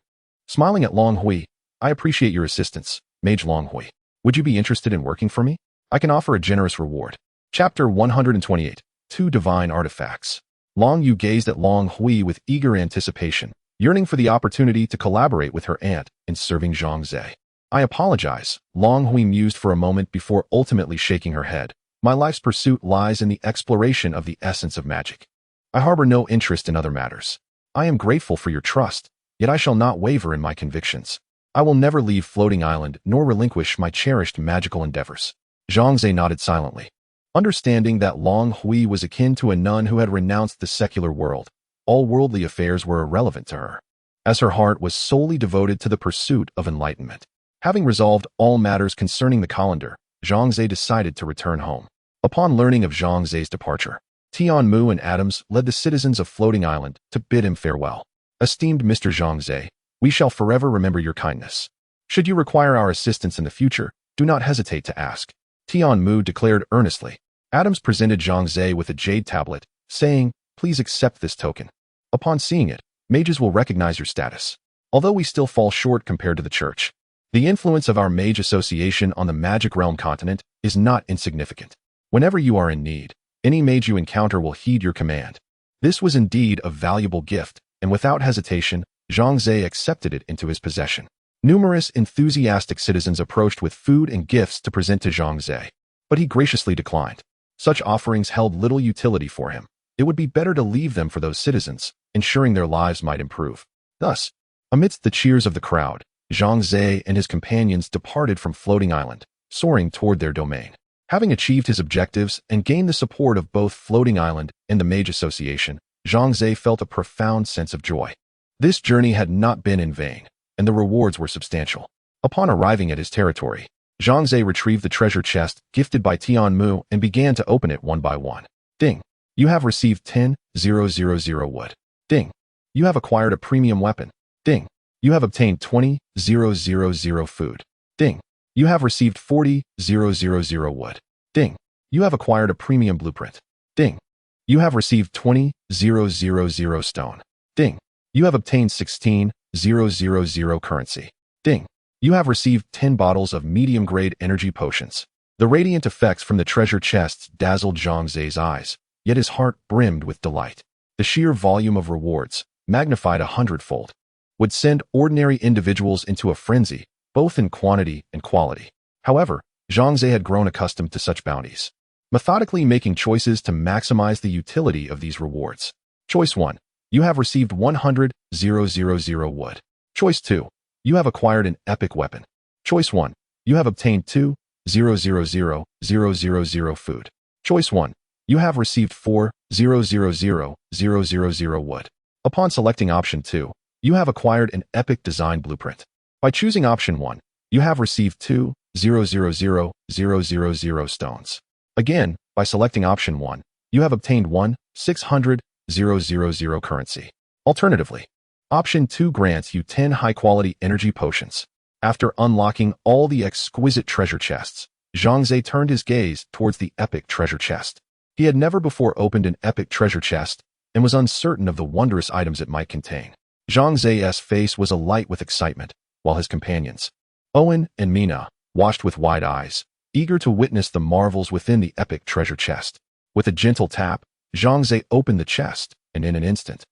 Smiling at Long Hui, "I appreciate your assistance, Mage Long Hui. Would you be interested in working for me? I can offer a generous reward." Chapter 128, 2 Divine Artifacts. Long Yu gazed at Long Hui with eager anticipation, yearning for the opportunity to collaborate with her aunt in serving Zhang Ze. "I apologize," Long Hui mused for a moment before ultimately shaking her head. "My life's pursuit lies in the exploration of the essence of magic. I harbor no interest in other matters. I am grateful for your trust, yet I shall not waver in my convictions. I will never leave Floating Island nor relinquish my cherished magical endeavors." Zhang Ze nodded silently. Understanding that Long Hui was akin to a nun who had renounced the secular world, all worldly affairs were irrelevant to her, as her heart was solely devoted to the pursuit of enlightenment. Having resolved all matters concerning the calendar, Zhang Ze decided to return home. Upon learning of Zhang Ze's departure, Tian Mu and Adams led the citizens of Floating Island to bid him farewell. "Esteemed Mr. Zhang Ze, we shall forever remember your kindness. Should you require our assistance in the future, do not hesitate to ask," Tian Mu declared earnestly. Adams presented Zhang Ze with a jade tablet, saying, "Please accept this token. Upon seeing it, mages will recognize your status. Although we still fall short compared to the church, the influence of our mage association on the magic realm continent is not insignificant. Whenever you are in need, any mage you encounter will heed your command." This was indeed a valuable gift, and without hesitation, Zhang Ze accepted it into his possession. Numerous enthusiastic citizens approached with food and gifts to present to Zhang Ze, but he graciously declined. Such offerings held little utility for him. It would be better to leave them for those citizens, ensuring their lives might improve. Thus, amidst the cheers of the crowd, Zhang Ze and his companions departed from Floating Island, soaring toward their domain. Having achieved his objectives and gained the support of both Floating Island and the Mage Association, Zhang Ze felt a profound sense of joy. This journey had not been in vain, and the rewards were substantial. Upon arriving at his territory, Zhang Ze retrieved the treasure chest gifted by Tian Mu and began to open it one by one. "Ding. You have received 10,000 wood. Ding. You have acquired a premium weapon. Ding. You have obtained 20,000 food. Ding. You have received 40,000 wood. Ding. You have acquired a premium blueprint. Ding. You have received 20,000 stone. Ding. You have obtained 16,000 currency. Ding. You have received 10 bottles of medium-grade energy potions." The radiant effects from the treasure chests dazzled Zhang Ze's eyes, yet his heart brimmed with delight. The sheer volume of rewards, magnified 100-fold, would send ordinary individuals into a frenzy, both in quantity and quality. However, Zhang Ze had grown accustomed to such bounties, methodically making choices to maximize the utility of these rewards. Choice 1. You have received 100,000 wood. Choice 2. You have acquired an epic weapon. Choice 1. You have obtained 2,000,000 food. Choice 1. You have received 4,000,000 wood. Upon selecting option 2, you have acquired an epic design blueprint. By choosing option 1, you have received 2,000,000 stones. Again, by selecting option 1, you have obtained 1,600,000 currency. Alternatively, option 2 grants you 10 high-quality energy potions. After unlocking all the exquisite treasure chests, Zhang Ze turned his gaze towards the epic treasure chest. He had never before opened an epic treasure chest and was uncertain of the wondrous items it might contain. Zhang Ze's face was alight with excitement, while his companions, Owen and Mina, watched with wide eyes, eager to witness the marvels within the epic treasure chest. With a gentle tap, Zhang Ze opened the chest, and in an instant,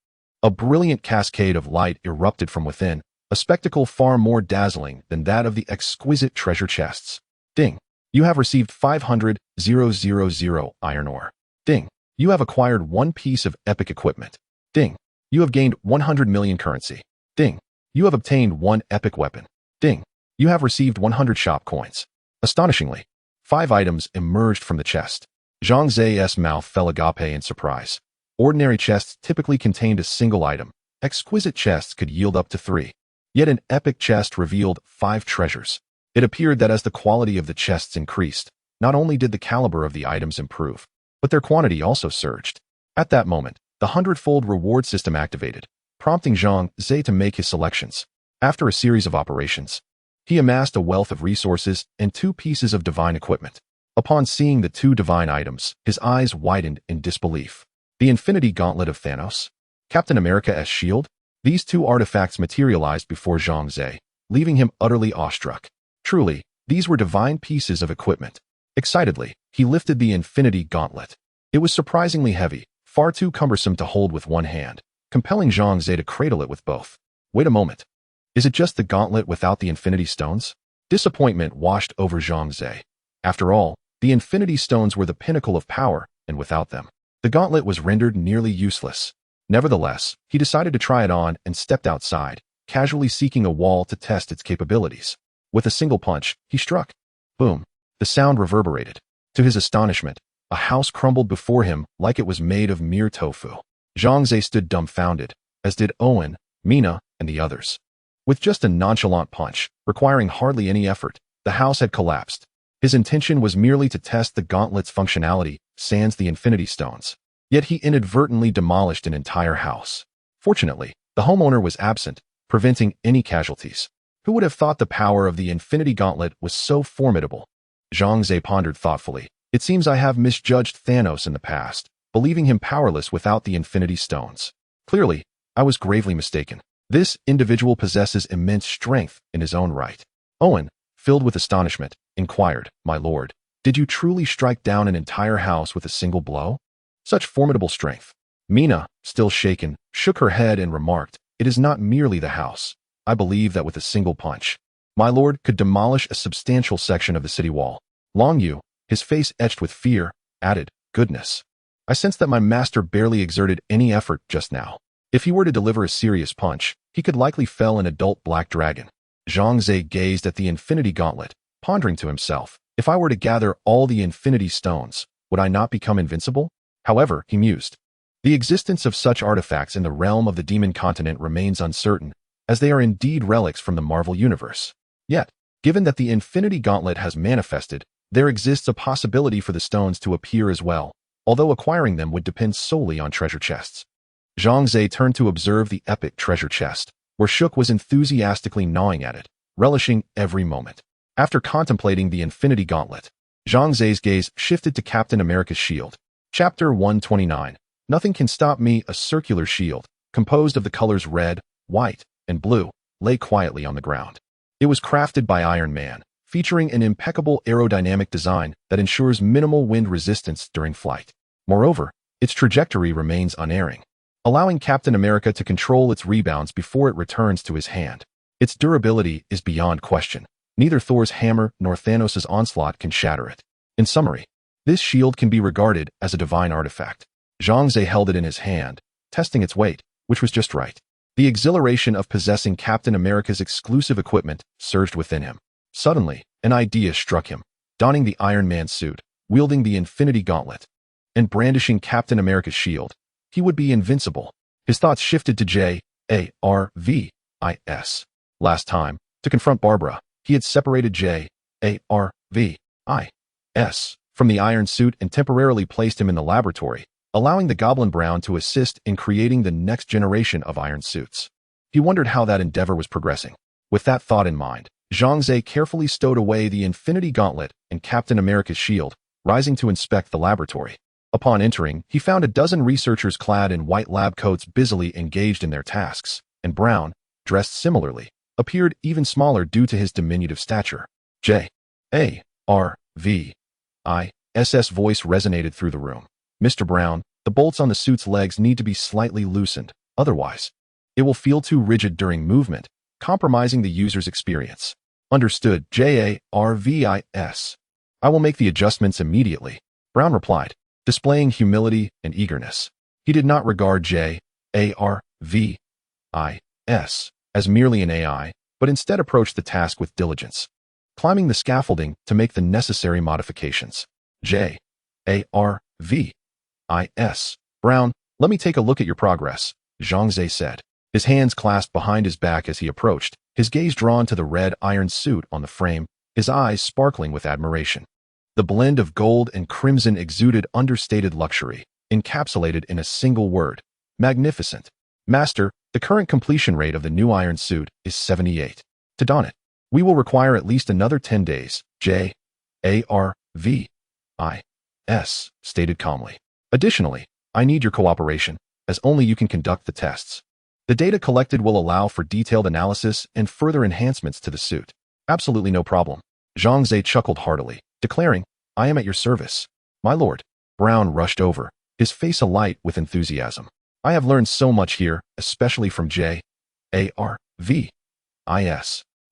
a brilliant cascade of light erupted from within, a spectacle far more dazzling than that of the exquisite treasure chests. Ding! You have received 500,000 iron ore. Ding! You have acquired 1 piece of epic equipment. Ding! You have gained 100 million currency. Ding! You have obtained 1 epic weapon. Ding! You have received 100 shop coins. Astonishingly, 5 items emerged from the chest. Zhang Ze's mouth fell agape in surprise. Ordinary chests typically contained a single item. Exquisite chests could yield up to 3. Yet an epic chest revealed 5 treasures. It appeared that as the quality of the chests increased, not only did the caliber of the items improve, but their quantity also surged. At that moment, the hundredfold reward system activated, prompting Zhang Ze to make his selections. After a series of operations, he amassed a wealth of resources and 2 pieces of divine equipment. Upon seeing the 2 divine items, his eyes widened in disbelief. The Infinity Gauntlet of Thanos, Captain America's shield, these 2 artifacts materialized before Zhang Ze, leaving him utterly awestruck. Truly, these were divine pieces of equipment. Excitedly, he lifted the Infinity Gauntlet. It was surprisingly heavy, far too cumbersome to hold with one hand, compelling Zhang Ze to cradle it with both. Wait a moment. Is it just the gauntlet without the Infinity Stones? Disappointment washed over Zhang Ze. After all, the Infinity Stones were the pinnacle of power, and without them, the gauntlet was rendered nearly useless. Nevertheless, he decided to try it on and stepped outside, casually seeking a wall to test its capabilities. With a single punch, he struck. Boom. The sound reverberated. To his astonishment, a house crumbled before him like it was made of mere tofu. Zhang Ze stood dumbfounded, as did Owen, Mina, and the others. With just a nonchalant punch, requiring hardly any effort, the house had collapsed. His intention was merely to test the gauntlet's functionality, sans the Infinity Stones. Yet he inadvertently demolished an entire house. Fortunately, the homeowner was absent, preventing any casualties. Who would have thought the power of the Infinity Gauntlet was so formidable? Zhang Ze pondered thoughtfully. It seems I have misjudged Thanos in the past, believing him powerless without the Infinity Stones. Clearly, I was gravely mistaken. This individual possesses immense strength in his own right. Owen, filled with astonishment, inquired, "My lord, did you truly strike down an entire house with a single blow? Such formidable strength." Mina, still shaken, shook her head and remarked, "It is not merely the house. I believe that with a single punch, my lord could demolish a substantial section of the city wall." Long Yu, his face etched with fear, added, "Goodness. I sense that my master barely exerted any effort just now. If he were to deliver a serious punch, he could likely fell an adult black dragon." Zhang Ze gazed at the Infinity Gauntlet, pondering to himself, if I were to gather all the Infinity Stones, would I not become invincible? However, he mused, the existence of such artifacts in the realm of the demon continent remains uncertain, as they are indeed relics from the Marvel Universe. Yet, given that the Infinity Gauntlet has manifested, there exists a possibility for the stones to appear as well, although acquiring them would depend solely on treasure chests. Zhang Ze turned to observe the epic treasure chest, where Shook was enthusiastically gnawing at it, relishing every moment. After contemplating the Infinity Gauntlet, Zhang Ze's gaze shifted to Captain America's shield. Chapter 129. Nothing can stop me. A circular shield, composed of the colors red, white, and blue, lay quietly on the ground. It was crafted by Iron Man, featuring an impeccable aerodynamic design that ensures minimal wind resistance during flight. Moreover, its trajectory remains unerring, allowing Captain America to control its rebounds before it returns to his hand. Its durability is beyond question. Neither Thor's hammer nor Thanos' onslaught can shatter it. In summary, this shield can be regarded as a divine artifact. Zhang Ze held it in his hand, testing its weight. which was just right. The exhilaration of possessing Captain America's exclusive equipment surged within him. Suddenly, an idea struck him. Donning the Iron Man suit, wielding the Infinity Gauntlet, and brandishing Captain America's shield, he would be invincible. His thoughts shifted to J.A.R.V.I.S. Last time, to confront Barbara, he had separated J.A.R.V.I.S. from the iron suit and temporarily placed him in the laboratory, allowing the Goblin Brown to assist in creating the next generation of iron suits. He wondered how that endeavor was progressing. With that thought in mind, Zhang Ze carefully stowed away the Infinity Gauntlet and Captain America's shield, rising to inspect the laboratory. Upon entering, he found a dozen researchers clad in white lab coats busily engaged in their tasks, and Brown, dressed similarly, appeared even smaller due to his diminutive stature. J.A.R.V.I.S.'s voice resonated through the room. Mr. Brown, the bolts on the suit's legs need to be slightly loosened, otherwise, it will feel too rigid during movement, compromising the user's experience. Understood, J.A.R.V.I.S. I will make the adjustments immediately, Brown replied, displaying humility and eagerness. He did not regard J.A.R.V.I.S. as merely an AI, but instead approached the task with diligence, climbing the scaffolding to make the necessary modifications. J.A.R.V.I.S. Brown, let me take a look at your progress, Zhang Ze said, his hands clasped behind his back as he approached, his gaze drawn to the red iron suit on the frame, his eyes sparkling with admiration. The blend of gold and crimson exuded understated luxury, encapsulated in a single word: magnificent. Master, the current completion rate of the new iron suit is 78. To don it, we will require at least another 10 days, J.A.R.V.I.S. stated calmly. Additionally, I need your cooperation, as only you can conduct the tests. The data collected will allow for detailed analysis and further enhancements to the suit. Absolutely no problem. Zhang Ze chuckled heartily, declaring, I am at your service. My lord. Brown rushed over, his face alight with enthusiasm. I have learned so much here, especially from J.A.R.V.I.S.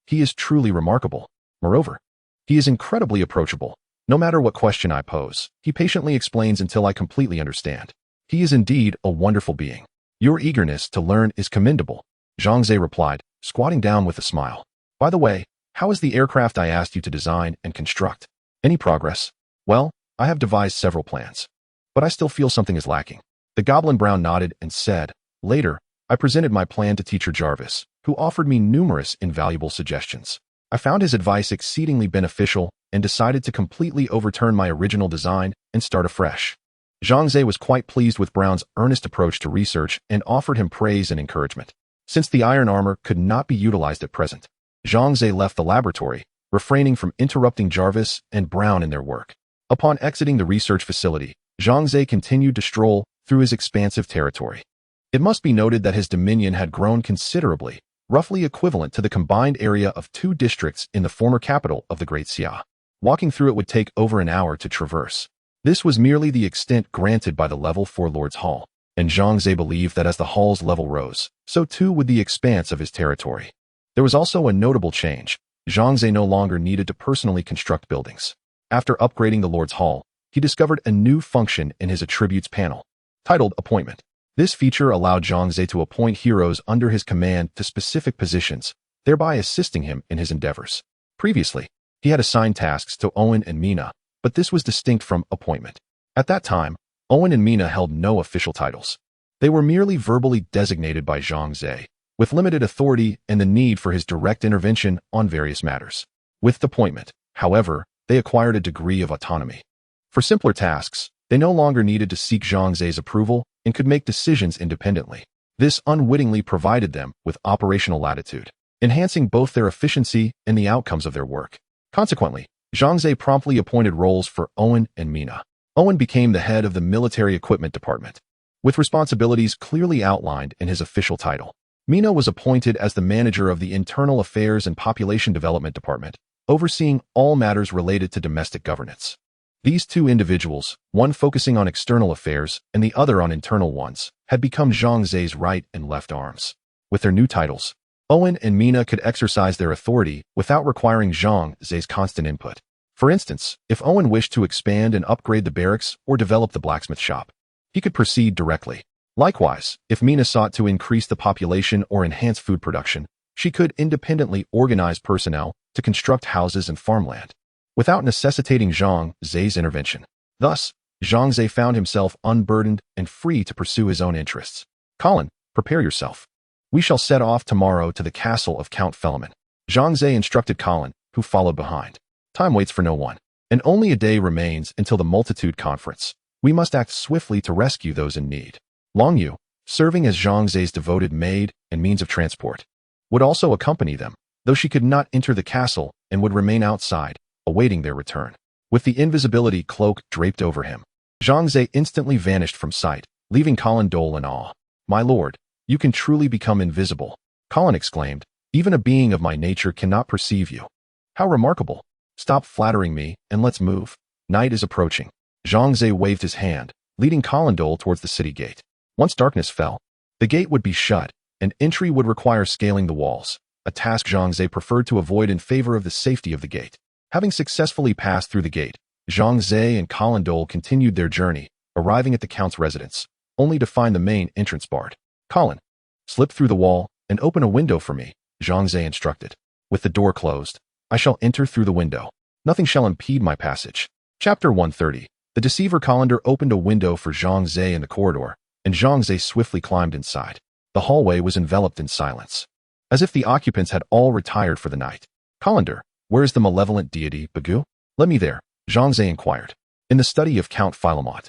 He is truly remarkable. Moreover, he is incredibly approachable. No matter what question I pose, he patiently explains until I completely understand. He is indeed a wonderful being. Your eagerness to learn is commendable, Zhang Ze replied, squatting down with a smile. By the way, how is the aircraft I asked you to design and construct? Any progress? Well, I have devised several plans, but I still feel something is lacking. The Goblin Brown nodded and said, later, I presented my plan to Teacher Jarvis, who offered me numerous invaluable suggestions. I found his advice exceedingly beneficial and decided to completely overturn my original design and start afresh. Zhang Ze was quite pleased with Brown's earnest approach to research and offered him praise and encouragement. Since the iron armor could not be utilized at present, Zhang Ze left the laboratory, refraining from interrupting Jarvis and Brown in their work. Upon exiting the research facility, Zhang Ze continued to stroll through his expansive territory. It must be noted that his dominion had grown considerably, roughly equivalent to the combined area of 2 districts in the former capital of the Great Xia. Walking through it would take over an hour to traverse. This was merely the extent granted by the level for Lord's Hall, and Zhang Ze believed that as the hall's level rose, so too would the expanse of his territory. There was also a notable change. Zhang Ze no longer needed to personally construct buildings. After upgrading the Lord's Hall, he discovered a new function in his attributes panel, titled Appointment. This feature allowed Zhang Ze to appoint heroes under his command to specific positions, thereby assisting him in his endeavors. Previously, he had assigned tasks to Owen and Mina, but this was distinct from appointment. At that time, Owen and Mina held no official titles. They were merely verbally designated by Zhang Ze, with limited authority and the need for his direct intervention on various matters. With appointment, however, they acquired a degree of autonomy. For simpler tasks, they no longer needed to seek Zhang Ze's approval and could make decisions independently. This unwittingly provided them with operational latitude, enhancing both their efficiency and the outcomes of their work. Consequently, Zhang Ze promptly appointed roles for Owen and Mina. Owen became the head of the military equipment department, with responsibilities clearly outlined in his official title. Mina was appointed as the manager of the Internal Affairs and Population Development Department, overseeing all matters related to domestic governance. These 2 individuals, one focusing on external affairs and the other on internal ones, had become Zhang Ze's right and left arms. With their new titles, Owen and Mina could exercise their authority without requiring Zhang Ze's constant input. For instance, if Owen wished to expand and upgrade the barracks or develop the blacksmith shop, he could proceed directly. Likewise, if Mina sought to increase the population or enhance food production, she could independently organize personnel to construct houses and farmland, without necessitating Zhang Ze's intervention. Thus, Zhang Ze found himself unburdened and free to pursue his own interests. Colin, prepare yourself. We shall set off tomorrow to the castle of Count Philemon. Zhang Ze instructed Colin, who followed behind. Time waits for no one, and only a day remains until the multitude conference. We must act swiftly to rescue those in need. Long Yu, serving as Zhang Ze's devoted maid and means of transport, would also accompany them, though she could not enter the castle and would remain outside, awaiting their return. With the invisibility cloak draped over him, Zhang Ze instantly vanished from sight, leaving Colin Dole in awe. My lord, you can truly become invisible, Colin exclaimed. Even a being of my nature cannot perceive you. How remarkable. Stop flattering me, and let's move. Night is approaching. Zhang Ze waved his hand, leading Colin Dole towards the city gate. Once darkness fell, the gate would be shut, and entry would require scaling the walls, a task Zhang Ze preferred to avoid in favor of the safety of the gate. Having successfully passed through the gate, Zhang Ze and Colin Dole continued their journey, arriving at the Count's residence, only to find the main entrance barred. Colin, slip through the wall and open a window for me, Zhang Ze instructed. With the door closed, I shall enter through the window. Nothing shall impede my passage. Chapter 130. The deceiver Colander opened a window for Zhang Ze in the corridor, and Zhang Ze swiftly climbed inside. The hallway was enveloped in silence, as if the occupants had all retired for the night. Colander, where is the malevolent deity, Bagu? Let me there, Zhang Ze inquired. In the study of Count Philemon,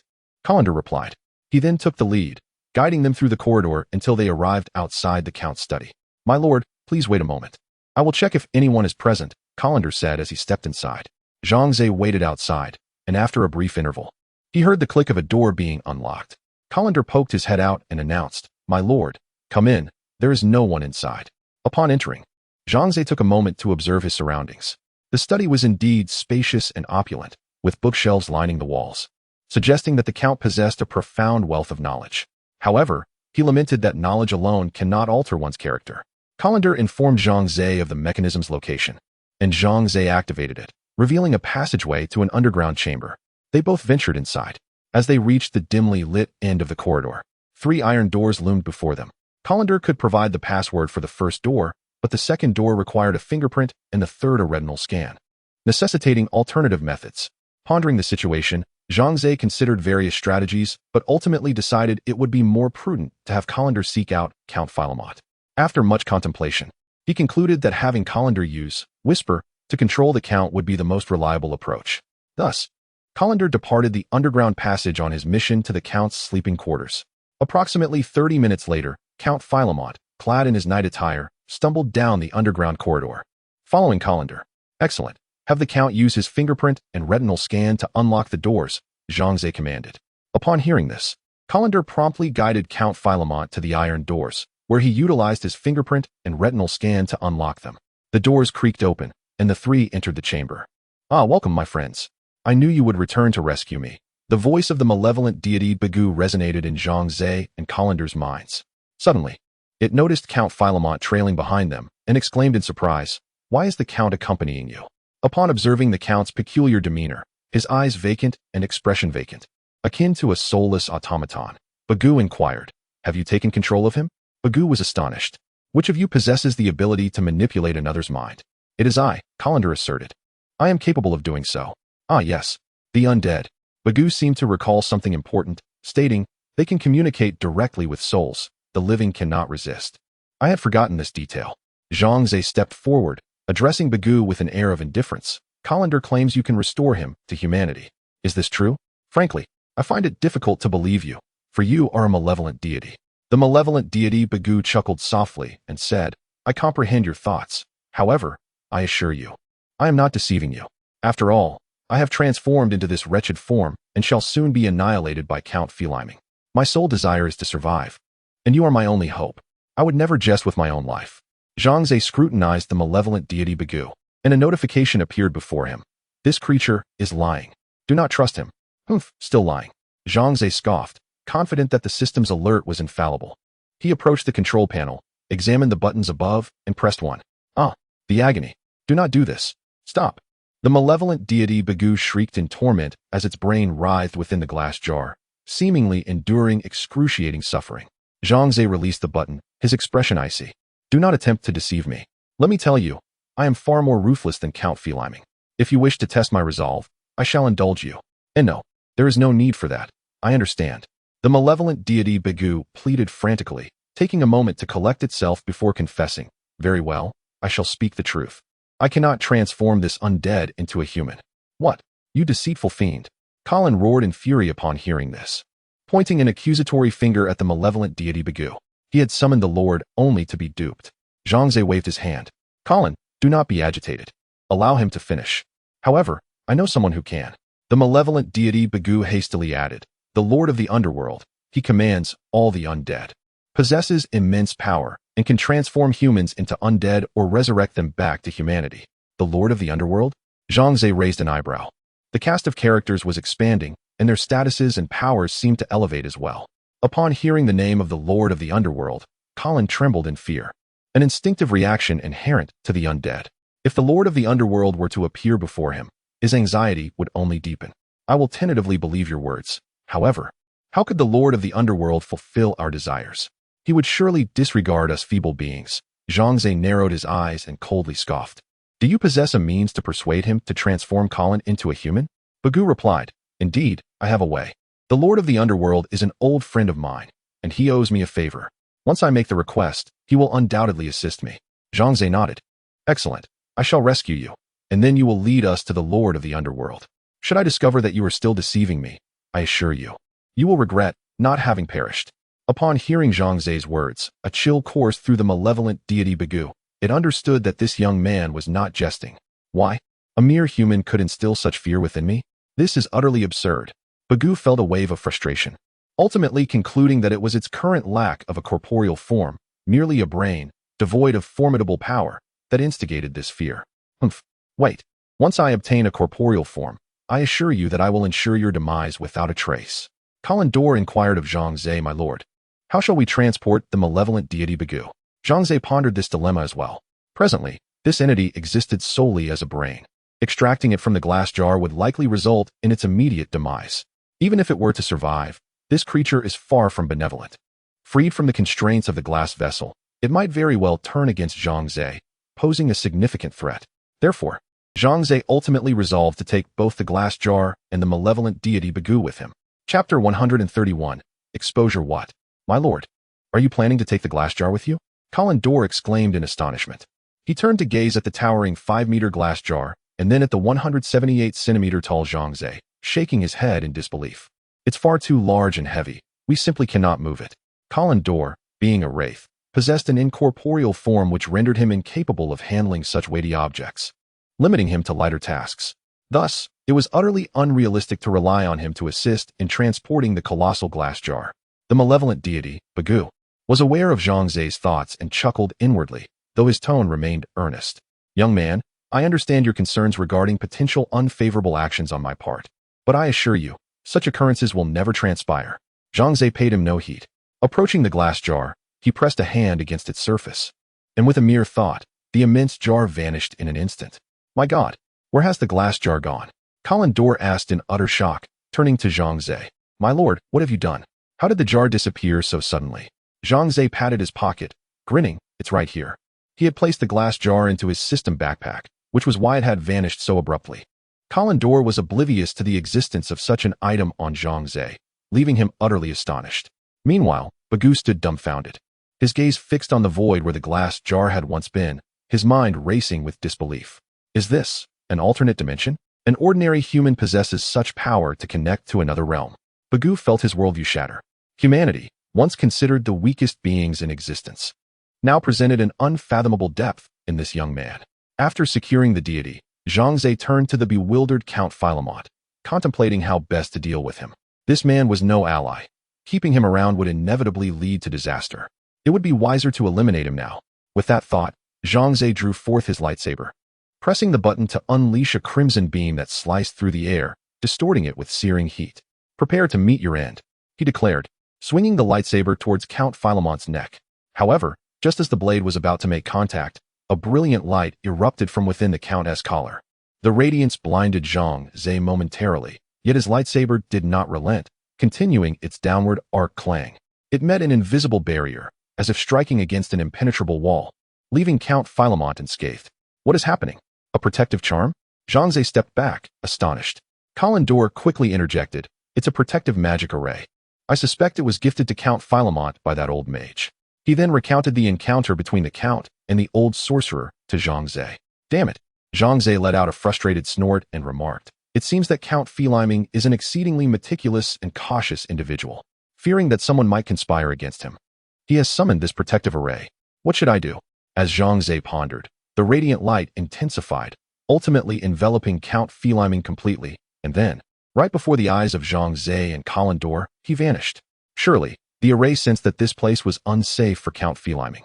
Colander replied. He then took the lead, guiding them through the corridor until they arrived outside the Count's study. My lord, please wait a moment. I will check if anyone is present, Colander said as he stepped inside. Zhang Ze waited outside, and after a brief interval, he heard the click of a door being unlocked. Colander poked his head out and announced, My lord, come in, there is no one inside. Upon entering, Zhang Ze took a moment to observe his surroundings. The study was indeed spacious and opulent, with bookshelves lining the walls, suggesting that the Count possessed a profound wealth of knowledge. However, he lamented that knowledge alone cannot alter one's character. Colander informed Zhang Ze of the mechanism's location, and Zhang Ze activated it, revealing a passageway to an underground chamber. They both ventured inside. As they reached the dimly lit end of the corridor, 3 iron doors loomed before them. Colander could provide the password for the first door, but the second door required a fingerprint and the third a retinal scan, necessitating alternative methods. Pondering the situation, Zhang Ze considered various strategies, but ultimately decided it would be more prudent to have Colander seek out Count Philemon. After much contemplation, he concluded that having Colander use Whisper to control the Count would be the most reliable approach. Thus, Colander departed the underground passage on his mission to the Count's sleeping quarters. Approximately 30 minutes later, Count Philemon, clad in his night attire, stumbled down the underground corridor. Following Colander. Excellent. Have the Count use his fingerprint and retinal scan to unlock the doors, Zhang Ze commanded. Upon hearing this, Colander promptly guided Count Philemon to the iron doors, where he utilized his fingerprint and retinal scan to unlock them. The doors creaked open, and the 3 entered the chamber. Ah, welcome, my friends. I knew you would return to rescue me. The voice of the malevolent deity Bagu resonated in Zhang Ze and Colander's minds. Suddenly, it noticed Count Philemon trailing behind them and exclaimed in surprise, Why is the Count accompanying you? Upon observing the Count's peculiar demeanor, his eyes vacant and expression vacant, akin to a soulless automaton, Bagu inquired, Have you taken control of him? Bagu was astonished. Which of you possesses the ability to manipulate another's mind? It is I, Colander asserted. I am capable of doing so. Ah yes, the undead. Bagu seemed to recall something important, stating, They can communicate directly with souls. The living cannot resist. I had forgotten this detail. Zhang Ze stepped forward, addressing Bagu with an air of indifference. Colander claims you can restore him to humanity. Is this true? Frankly, I find it difficult to believe you, for you are a malevolent deity. The malevolent deity Bagu chuckled softly and said, I comprehend your thoughts. However, I assure you, I am not deceiving you. After all, I have transformed into this wretched form and shall soon be annihilated by Count Philemon. My sole desire is to survive, and you are my only hope. I would never jest with my own life. Zhang Ze scrutinized the malevolent deity Bagu, and a notification appeared before him. This creature is lying. Do not trust him. Humph, still lying. Zhang Ze scoffed, confident that the system's alert was infallible. He approached the control panel, examined the buttons above, and pressed one. Ah, the agony. Do not do this. Stop. The malevolent deity Bagu shrieked in torment as its brain writhed within the glass jar, seemingly enduring excruciating suffering. Zhang Ze released the button, his expression icy. Do not attempt to deceive me. Let me tell you, I am far more ruthless than Count Feliming. If you wish to test my resolve, I shall indulge you. And no, there is no need for that. I understand. The malevolent deity Bigu pleaded frantically, taking a moment to collect itself before confessing. Very well, I shall speak the truth. I cannot transform this undead into a human. What? You deceitful fiend. Colin roared in fury upon hearing this, pointing an accusatory finger at the malevolent deity Bigu. He had summoned the Lord only to be duped. Zhang Ze waved his hand. Colin, do not be agitated. Allow him to finish. However, I know someone who can. The malevolent deity Bigu hastily added. The Lord of the Underworld. He commands all the undead. Possesses immense power and can transform humans into undead or resurrect them back to humanity. The Lord of the Underworld? Zhang Ze raised an eyebrow. The cast of characters was expanding, and their statuses and powers seemed to elevate as well. Upon hearing the name of the Lord of the Underworld, Colin trembled in fear, an instinctive reaction inherent to the undead. If the Lord of the Underworld were to appear before him, his anxiety would only deepen. I will tentatively believe your words. However, how could the Lord of the Underworld fulfill our desires? He would surely disregard us feeble beings. Zhang Ze narrowed his eyes and coldly scoffed. Do you possess a means to persuade him to transform Colin into a human? Bigu replied, Indeed, I have a way. The Lord of the Underworld is an old friend of mine, and he owes me a favor. Once I make the request, he will undoubtedly assist me. Zhang Ze nodded. Excellent. I shall rescue you, and then you will lead us to the Lord of the Underworld. Should I discover that you are still deceiving me, I assure you, you will regret not having perished. Upon hearing Zhang Ze's words, a chill coursed through the malevolent deity Bigu. It understood that this young man was not jesting. Why? A mere human could instill such fear within me? This is utterly absurd. Bigu felt a wave of frustration, ultimately concluding that it was its current lack of a corporeal form, merely a brain, devoid of formidable power, that instigated this fear. Wait. Once I obtain a corporeal form, I assure you that I will ensure your demise without a trace. Colin Dor inquired of Zhang Ze, my lord. How shall we transport the malevolent deity Bigu? Zhang Ze pondered this dilemma as well. Presently, this entity existed solely as a brain. Extracting it from the glass jar would likely result in its immediate demise. Even if it were to survive, this creature is far from benevolent. Freed from the constraints of the glass vessel, it might very well turn against Zhang Ze, posing a significant threat. Therefore, Zhang Ze ultimately resolved to take both the glass jar and the malevolent deity Bigu with him. Chapter 131. Exposure. What? My lord, are you planning to take the glass jar with you? Colin Dor exclaimed in astonishment. He turned to gaze at the towering 5-meter glass jar, and then at the 178-centimeter tall Zhang Ze, shaking his head in disbelief. It's far too large and heavy. We simply cannot move it. Colin Dor, being a wraith, possessed an incorporeal form which rendered him incapable of handling such weighty objects, limiting him to lighter tasks. Thus, it was utterly unrealistic to rely on him to assist in transporting the colossal glass jar. The malevolent deity, Bigu, was aware of Zhang Ze's thoughts and chuckled inwardly, though his tone remained earnest. Young man, I understand your concerns regarding potential unfavorable actions on my part, but I assure you, such occurrences will never transpire. Zhang Ze paid him no heed. Approaching the glass jar, he pressed a hand against its surface, and with a mere thought, the immense jar vanished in an instant. My God, where has the glass jar gone? Colin Dor asked in utter shock, turning to Zhang Ze. My lord, what have you done? How did the jar disappear so suddenly? Zhang Ze patted his pocket, grinning. It's right here. He had placed the glass jar into his system backpack, which was why it had vanished so abruptly. Colin Dor was oblivious to the existence of such an item on Zhang Ze, leaving him utterly astonished. Meanwhile, Bigu stood dumbfounded, his gaze fixed on the void where the glass jar had once been, his mind racing with disbelief. Is this an alternate dimension? An ordinary human possesses such power to connect to another realm. Bigu felt his worldview shatter. Humanity, once considered the weakest beings in existence, now presented an unfathomable depth in this young man. After securing the deity, Zhang Ze turned to the bewildered Count Philemon, contemplating how best to deal with him. This man was no ally. Keeping him around would inevitably lead to disaster. It would be wiser to eliminate him now. With that thought, Zhang Ze drew forth his lightsaber, pressing the button to unleash a crimson beam that sliced through the air, distorting it with searing heat. Prepare to meet your end, he declared, swinging the lightsaber towards Count Philemon's neck. However, just as the blade was about to make contact, a brilliant light erupted from within the Countess' collar. The radiance blinded Zhang Ze momentarily, yet his lightsaber did not relent, continuing its downward arc clang. It met an invisible barrier, as if striking against an impenetrable wall, leaving Count Philemont unscathed. What is happening? A protective charm? Zhang Ze stepped back, astonished. Colin Dor quickly interjected. It's a protective magic array. I suspect it was gifted to Count Philemont by that old mage. He then recounted the encounter between the Count and the old sorcerer to Zhang Ze. Damn it. Zhang Ze let out a frustrated snort and remarked. It seems that Count Philemont is an exceedingly meticulous and cautious individual. Fearing that someone might conspire against him, he has summoned this protective array. What should I do? As Zhang Ze pondered, the radiant light intensified, ultimately enveloping Count Philemont completely, and then, right before the eyes of Zhang Ze and Colin Dor, he vanished. Surely, the array sensed that this place was unsafe for Count Philemont.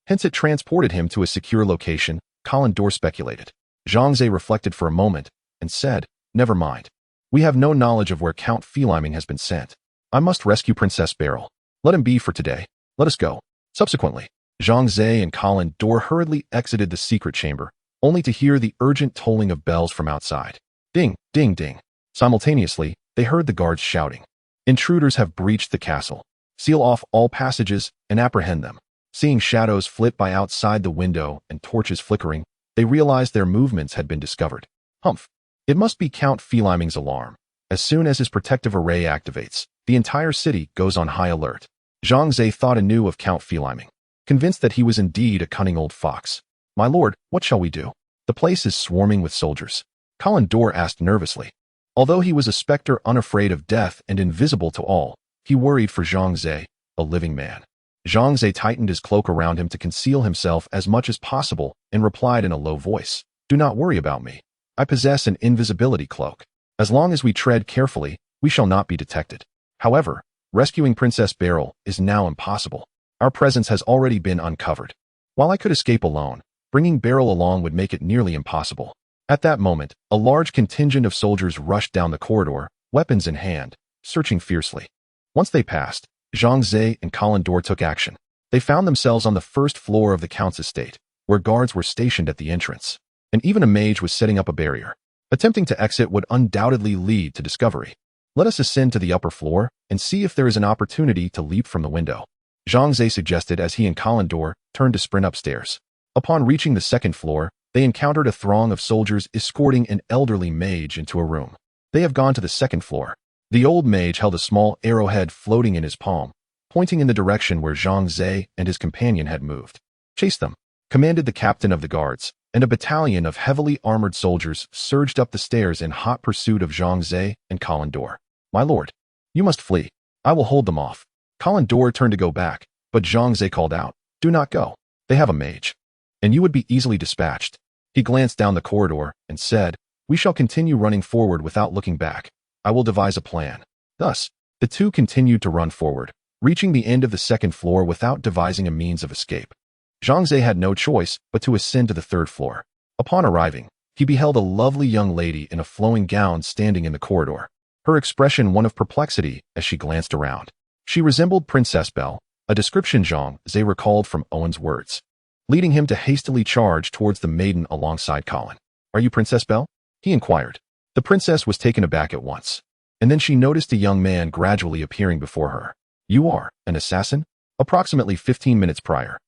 Hence it transported him to a secure location, Colin Dor speculated. Zhang Ze reflected for a moment, and said, never mind. We have no knowledge of where Count Philemont has been sent. I must rescue Princess Beryl. Let him be for today. Let us go. Subsequently, Zhang Ze and Colin Dor hurriedly exited the secret chamber, only to hear the urgent tolling of bells from outside. Ding, ding, ding. Simultaneously, they heard the guards shouting. Intruders have breached the castle. Seal off all passages and apprehend them. Seeing shadows flit by outside the window and torches flickering, they realized their movements had been discovered. Humph. It must be Count Philemont's alarm. As soon as his protective array activates, the entire city goes on high alert. Zhang Ze thought anew of Count Philemont, convinced that he was indeed a cunning old fox. My lord, what shall we do? The place is swarming with soldiers. Colin Dor asked nervously. Although he was a specter unafraid of death and invisible to all, he worried for Zhang Ze, a living man. Zhang Ze tightened his cloak around him to conceal himself as much as possible and replied in a low voice. Do not worry about me. I possess an invisibility cloak. As long as we tread carefully, we shall not be detected. However, rescuing Princess Beryl is now impossible. Our presence has already been uncovered. While I could escape alone, bringing Beryl along would make it nearly impossible. At that moment, a large contingent of soldiers rushed down the corridor, weapons in hand, searching fiercely. Once they passed, Zhang Ze and Colin Dor took action. They found themselves on the first floor of the Count's estate, where guards were stationed at the entrance, and even a mage was setting up a barrier. Attempting to exit would undoubtedly lead to discovery. Let us ascend to the upper floor and see if there is an opportunity to leap from the window, Zhang Ze suggested as he and Colin Dor turned to sprint upstairs. Upon reaching the second floor, they encountered a throng of soldiers escorting an elderly mage into a room. They have gone to the second floor. The old mage held a small arrowhead floating in his palm, pointing in the direction where Zhang Ze and his companion had moved. Chase them, commanded the captain of the guards, and a battalion of heavily armored soldiers surged up the stairs in hot pursuit of Zhang Ze and Colin Dor. My lord, you must flee. I will hold them off. Colin Dor turned to go back, but Zhang Ze called out, do not go. They have a mage, and you would be easily dispatched. He glanced down the corridor and said, we shall continue running forward without looking back. I will devise a plan. Thus, the two continued to run forward, reaching the end of the second floor without devising a means of escape. Zhang Ze had no choice but to ascend to the third floor. Upon arriving, he beheld a lovely young lady in a flowing gown standing in the corridor, her expression one of perplexity as she glanced around. She resembled Princess Belle, a description Zhang Ze recalled from Owen's words, leading him to hastily charge towards the maiden alongside Colin. Are you Princess Belle? He inquired. The princess was taken aback at once, and then she noticed a young man gradually appearing before her. You are an assassin? Approximately 15 minutes prior,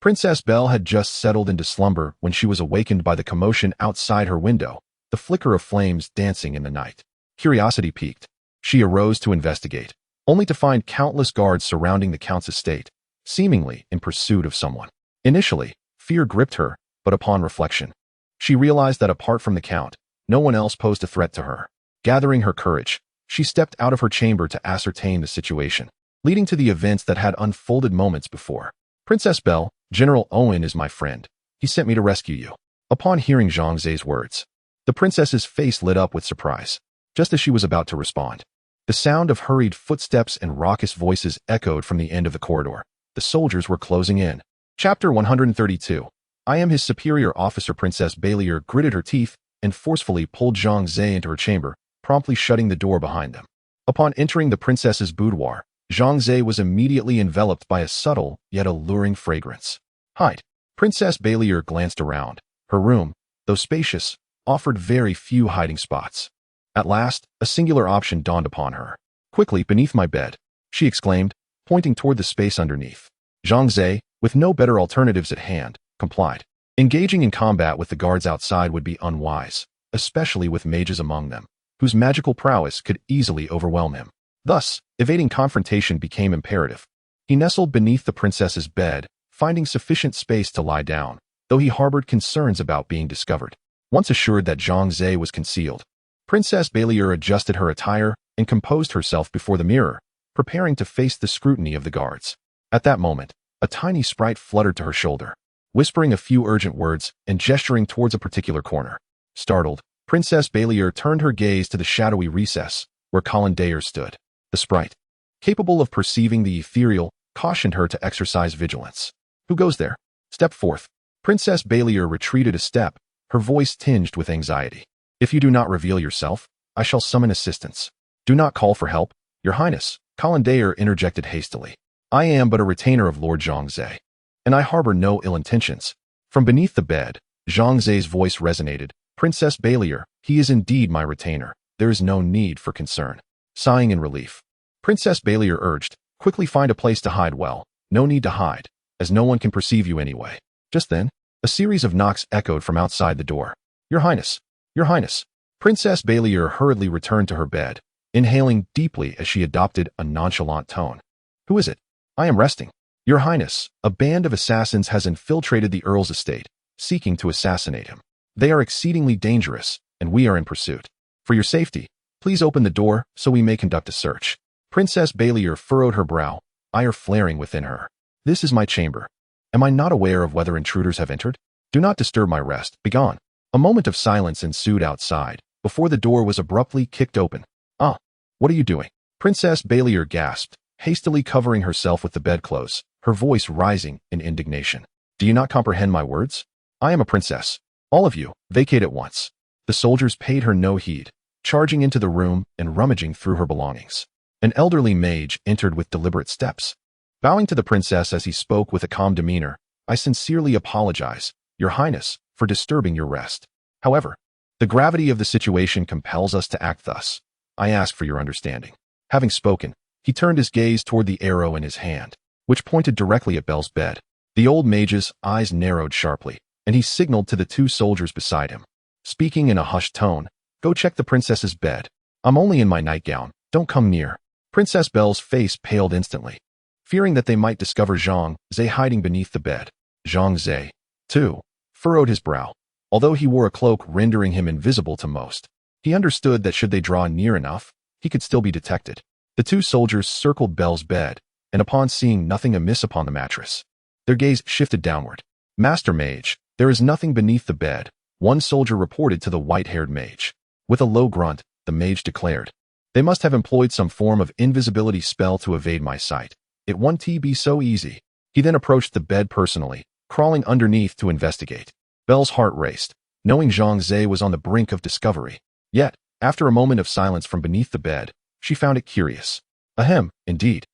Princess Belle had just settled into slumber when she was awakened by the commotion outside her window, the flicker of flames dancing in the night. Curiosity piqued. She arose to investigate, only to find countless guards surrounding the Count's estate, seemingly in pursuit of someone. Initially, fear gripped her, but upon reflection, she realized that apart from the Count, no one else posed a threat to her. Gathering her courage, she stepped out of her chamber to ascertain the situation, leading to the events that had unfolded moments before. Princess Belle, General Owen is my friend. He sent me to rescue you. Upon hearing Zhang Ze's words, the princess's face lit up with surprise, just as she was about to respond. The sound of hurried footsteps and raucous voices echoed from the end of the corridor. The soldiers were closing in. Chapter 132. I am his superior officer. Princess Balier gritted her teeth and forcefully pulled Zhang Ze into her chamber, promptly shutting the door behind them. Upon entering the princess's boudoir, Zhang Ze was immediately enveloped by a subtle yet alluring fragrance. Hide. Princess Balier glanced around. Her room, though spacious, offered very few hiding spots. At last, a singular option dawned upon her. Quickly, beneath my bed, she exclaimed, pointing toward the space underneath. Zhang Ze, with no better alternatives at hand, complied. Engaging in combat with the guards outside would be unwise, especially with mages among them, whose magical prowess could easily overwhelm him. Thus, evading confrontation became imperative. He nestled beneath the princess's bed, finding sufficient space to lie down, though he harbored concerns about being discovered. Once assured that Zhang Ze was concealed, Princess Belier adjusted her attire and composed herself before the mirror, preparing to face the scrutiny of the guards. At that moment, a tiny sprite fluttered to her shoulder, whispering a few urgent words and gesturing towards a particular corner. Startled, Princess Belier turned her gaze to the shadowy recess where Colin stood. The sprite, capable of perceiving the ethereal, cautioned her to exercise vigilance. Who goes there? Step forth. Princess Belier retreated a step, her voice tinged with anxiety. If you do not reveal yourself, I shall summon assistance. Do not call for help, Your Highness, Colin interjected hastily. I am but a retainer of Lord Zhang Ze, and I harbor no ill intentions. From beneath the bed, Zhang Ze's voice resonated. Princess Belier, he is indeed my retainer. There is no need for concern. Sighing in relief, Princess Belier urged, quickly find a place to hide. Well, no need to hide, as no one can perceive you anyway. Just then, a series of knocks echoed from outside the door. Your Highness, Your Highness. Princess Belier hurriedly returned to her bed, inhaling deeply as she adopted a nonchalant tone. Who is it? I am resting. Your Highness, a band of assassins has infiltrated the Earl's estate, seeking to assassinate him. They are exceedingly dangerous, and we are in pursuit. For your safety, please open the door so we may conduct a search. Princess Belier furrowed her brow, ire flaring within her. This is my chamber. Am I not aware of whether intruders have entered? Do not disturb my rest. Begone. A moment of silence ensued outside, before the door was abruptly kicked open. Ah, what are you doing? Princess Belier gasped, hastily covering herself with the bedclothes, her voice rising in indignation. Do you not comprehend my words? I am a princess. All of you, vacate at once. The soldiers paid her no heed, charging into the room and rummaging through her belongings. An elderly mage entered with deliberate steps. Bowing to the princess as he spoke with a calm demeanor, I sincerely apologize, Your Highness, for disturbing your rest. However, the gravity of the situation compels us to act thus. I ask for your understanding. Having spoken, he turned his gaze toward the arrow in his hand, which pointed directly at Belle's bed. The old mage's eyes narrowed sharply, and he signaled to the two soldiers beside him. Speaking in a hushed tone, go check the princess's bed. I'm only in my nightgown, don't come near. Princess Belle's face paled instantly, fearing that they might discover Zhang Ze hiding beneath the bed. Zhang Ze, too, furrowed his brow, although he wore a cloak rendering him invisible to most. He understood that should they draw near enough, he could still be detected. The two soldiers circled Belle's bed, and upon seeing nothing amiss upon the mattress, their gaze shifted downward. Master Mage, there is nothing beneath the bed, one soldier reported to the white-haired mage. With a low grunt, the mage declared, they must have employed some form of invisibility spell to evade my sight. It won't be so easy. He then approached the bed personally, crawling underneath to investigate. Belle's heart raced, knowing Zhang Ze was on the brink of discovery. Yet, after a moment of silence from beneath the bed, she found it curious. Ahem, indeed.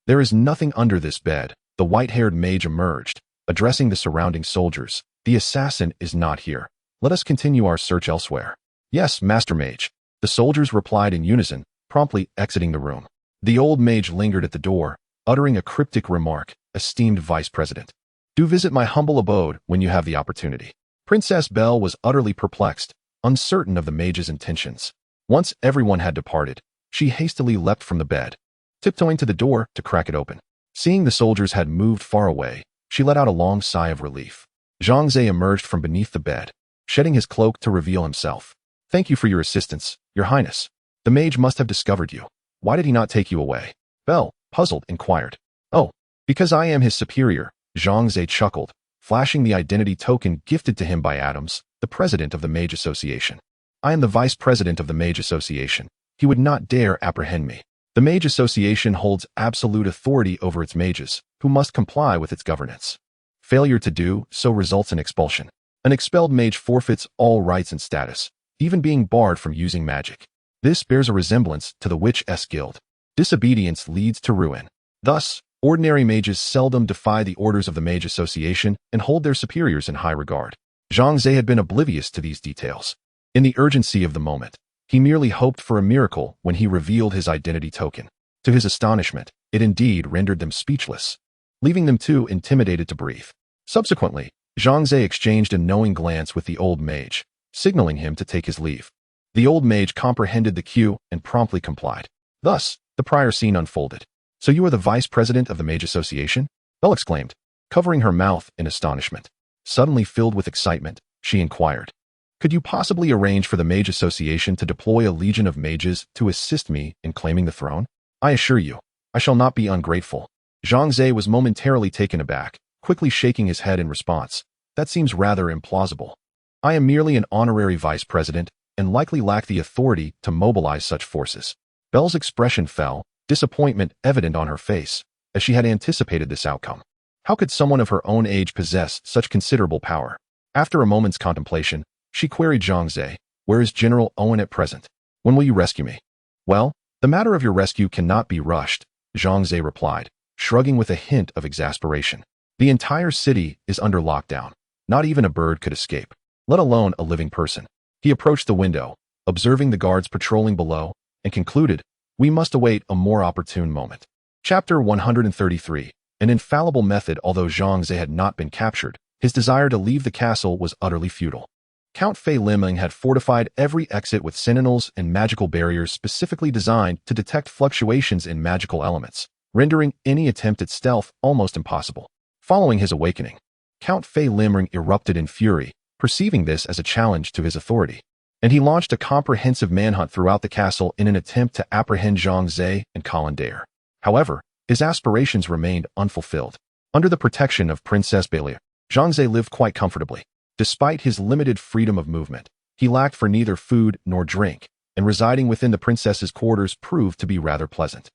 There is nothing under this bed, the white-haired mage emerged, addressing the surrounding soldiers. The assassin is not here. Let us continue our search elsewhere. Yes, Master Mage. The soldiers replied in unison, promptly exiting the room. The old mage lingered at the door, uttering a cryptic remark, esteemed Vice President. Do visit my humble abode when you have the opportunity. Princess Belle was utterly perplexed, uncertain of the mage's intentions. Once everyone had departed, she hastily leapt from the bed, tiptoeing to the door to crack it open. Seeing the soldiers had moved far away, she let out a long sigh of relief. Zhang Ze emerged from beneath the bed, shedding his cloak to reveal himself. Thank you for your assistance, Your Highness. The mage must have discovered you. Why did he not take you away? Belle, puzzled, inquired. Oh, because I am his superior, Zhang Ze chuckled, flashing the identity token gifted to him by Adams, the president of the Mage Association. I am the vice president of the Mage Association. He would not dare apprehend me. The Mage Association holds absolute authority over its mages, who must comply with its governance. Failure to do so results in expulsion. An expelled mage forfeits all rights and status, even being barred from using magic. This bears a resemblance to the Witch-s Guild. Disobedience leads to ruin. Thus, ordinary mages seldom defy the orders of the Mage Association and hold their superiors in high regard. Zhang Ze had been oblivious to these details. In the urgency of the moment, he merely hoped for a miracle when he revealed his identity token. To his astonishment, it indeed rendered them speechless, leaving them too intimidated to breathe. Subsequently, Zhang Ze exchanged a knowing glance with the old mage, signaling him to take his leave. The old mage comprehended the cue and promptly complied. Thus, the prior scene unfolded. "So you are the vice president of the Mage Association?" Belle exclaimed, covering her mouth in astonishment. Suddenly filled with excitement, she inquired, "Could you possibly arrange for the Mage Association to deploy a legion of mages to assist me in claiming the throne? I assure you, I shall not be ungrateful." Zhang Ze was momentarily taken aback, quickly shaking his head in response. "That seems rather implausible. I am merely an honorary vice president and likely lack the authority to mobilize such forces." Belle's expression fell, disappointment evident on her face, as she had anticipated this outcome. How could someone of her own age possess such considerable power? After a moment's contemplation, she queried Zhang Ze, "Where is General Owen at present? When will you rescue me?" "Well, the matter of your rescue cannot be rushed," Zhang Ze replied, shrugging with a hint of exasperation. "The entire city is under lockdown. Not even a bird could escape, let alone a living person." He approached the window, observing the guards patrolling below, and concluded, "We must await a more opportune moment." Chapter 133. An infallible method. Although Zhang Ze had not been captured, his desire to leave the castle was utterly futile. Count Fei Liming had fortified every exit with sentinels and magical barriers specifically designed to detect fluctuations in magical elements, rendering any attempt at stealth almost impossible. Following his awakening, Count Fei Liming erupted in fury, perceiving this as a challenge to his authority, and he launched a comprehensive manhunt throughout the castle in an attempt to apprehend Zhang Ze and Lair. However, his aspirations remained unfulfilled. Under the protection of Princess Lair, Zhang Ze lived quite comfortably. Despite his limited freedom of movement, he lacked for neither food nor drink, and residing within the princess's quarters proved to be rather pleasant.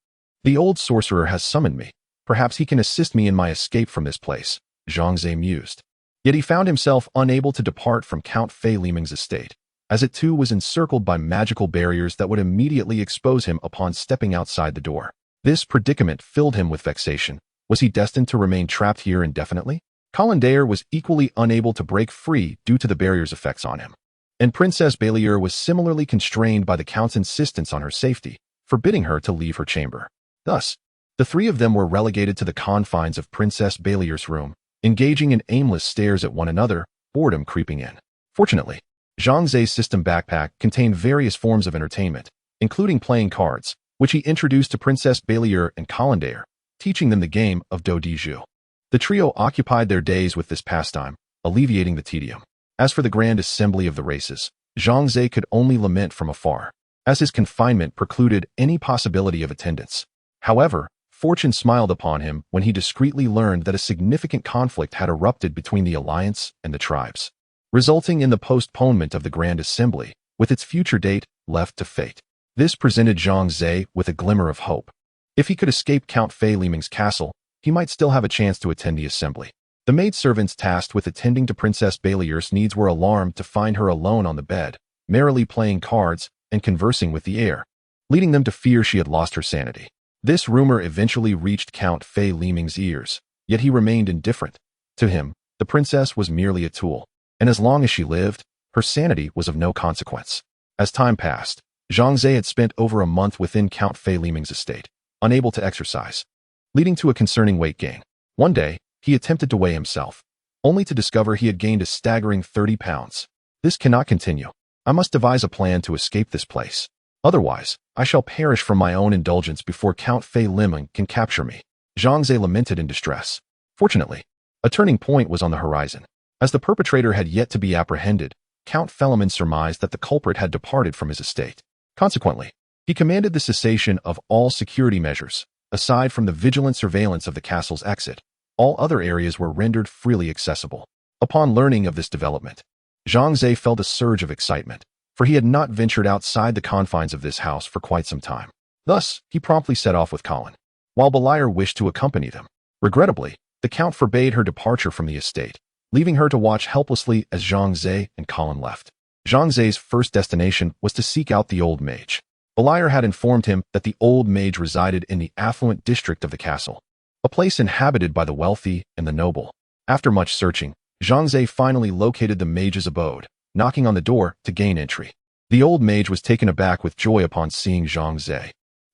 "The old sorcerer has summoned me. Perhaps he can assist me in my escape from this place," Zhang Ze mused. Yet he found himself unable to depart from Count Fei Liming's estate, as it too was encircled by magical barriers that would immediately expose him upon stepping outside the door. This predicament filled him with vexation. Was he destined to remain trapped here indefinitely? Lair was equally unable to break free due to the barrier's effects on him, and Princess Lair was similarly constrained by the Count's insistence on her safety, forbidding her to leave her chamber. Thus, the three of them were relegated to the confines of Princess Lair's room, engaging in aimless stares at one another, boredom creeping in. Fortunately, Zhang Ze's system backpack contained various forms of entertainment, including playing cards, which he introduced to Princess Lair and Lair, teaching them the game of do di ju. The trio occupied their days with this pastime, alleviating the tedium. As for the grand assembly of the races, Zhang Ze could only lament from afar, as his confinement precluded any possibility of attendance. However, fortune smiled upon him when he discreetly learned that a significant conflict had erupted between the alliance and the tribes, resulting in the postponement of the grand assembly, with its future date left to fate. This presented Zhang Ze with a glimmer of hope. If he could escape Count Fei Liming's castle, he might still have a chance to attend the assembly. The maidservants tasked with attending to Princess Lair's needs were alarmed to find her alone on the bed, merrily playing cards and conversing with the heir, leading them to fear she had lost her sanity. This rumor eventually reached Count Fei Liming's ears, yet he remained indifferent. To him, the princess was merely a tool, and as long as she lived, her sanity was of no consequence. As time passed, Zhang Ze had spent over a month within Count Fei Liming's estate, unable to exercise, leading to a concerning weight gain. One day, he attempted to weigh himself, only to discover he had gained a staggering 30 pounds. "This cannot continue. I must devise a plan to escape this place. Otherwise, I shall perish from my own indulgence before Count Fei Liming can capture me," Zhang Ze lamented in distress. Fortunately, a turning point was on the horizon. As the perpetrator had yet to be apprehended, Count Fei surmised that the culprit had departed from his estate. Consequently, he commanded the cessation of all security measures. Aside from the vigilant surveillance of the castle's exit, all other areas were rendered freely accessible. Upon learning of this development, Zhang Ze felt a surge of excitement, for he had not ventured outside the confines of this house for quite some time. Thus, he promptly set off with Colin, while Lair wished to accompany them. Regrettably, the Count forbade her departure from the estate, leaving her to watch helplessly as Zhang Ze and Colin left. Zhang Ze's first destination was to seek out the old mage. Lair had informed him that the old mage resided in the affluent district of the castle, a place inhabited by the wealthy and the noble. After much searching, Zhang Ze finally located the mage's abode, knocking on the door to gain entry. The old mage was taken aback with joy upon seeing Zhang Ze.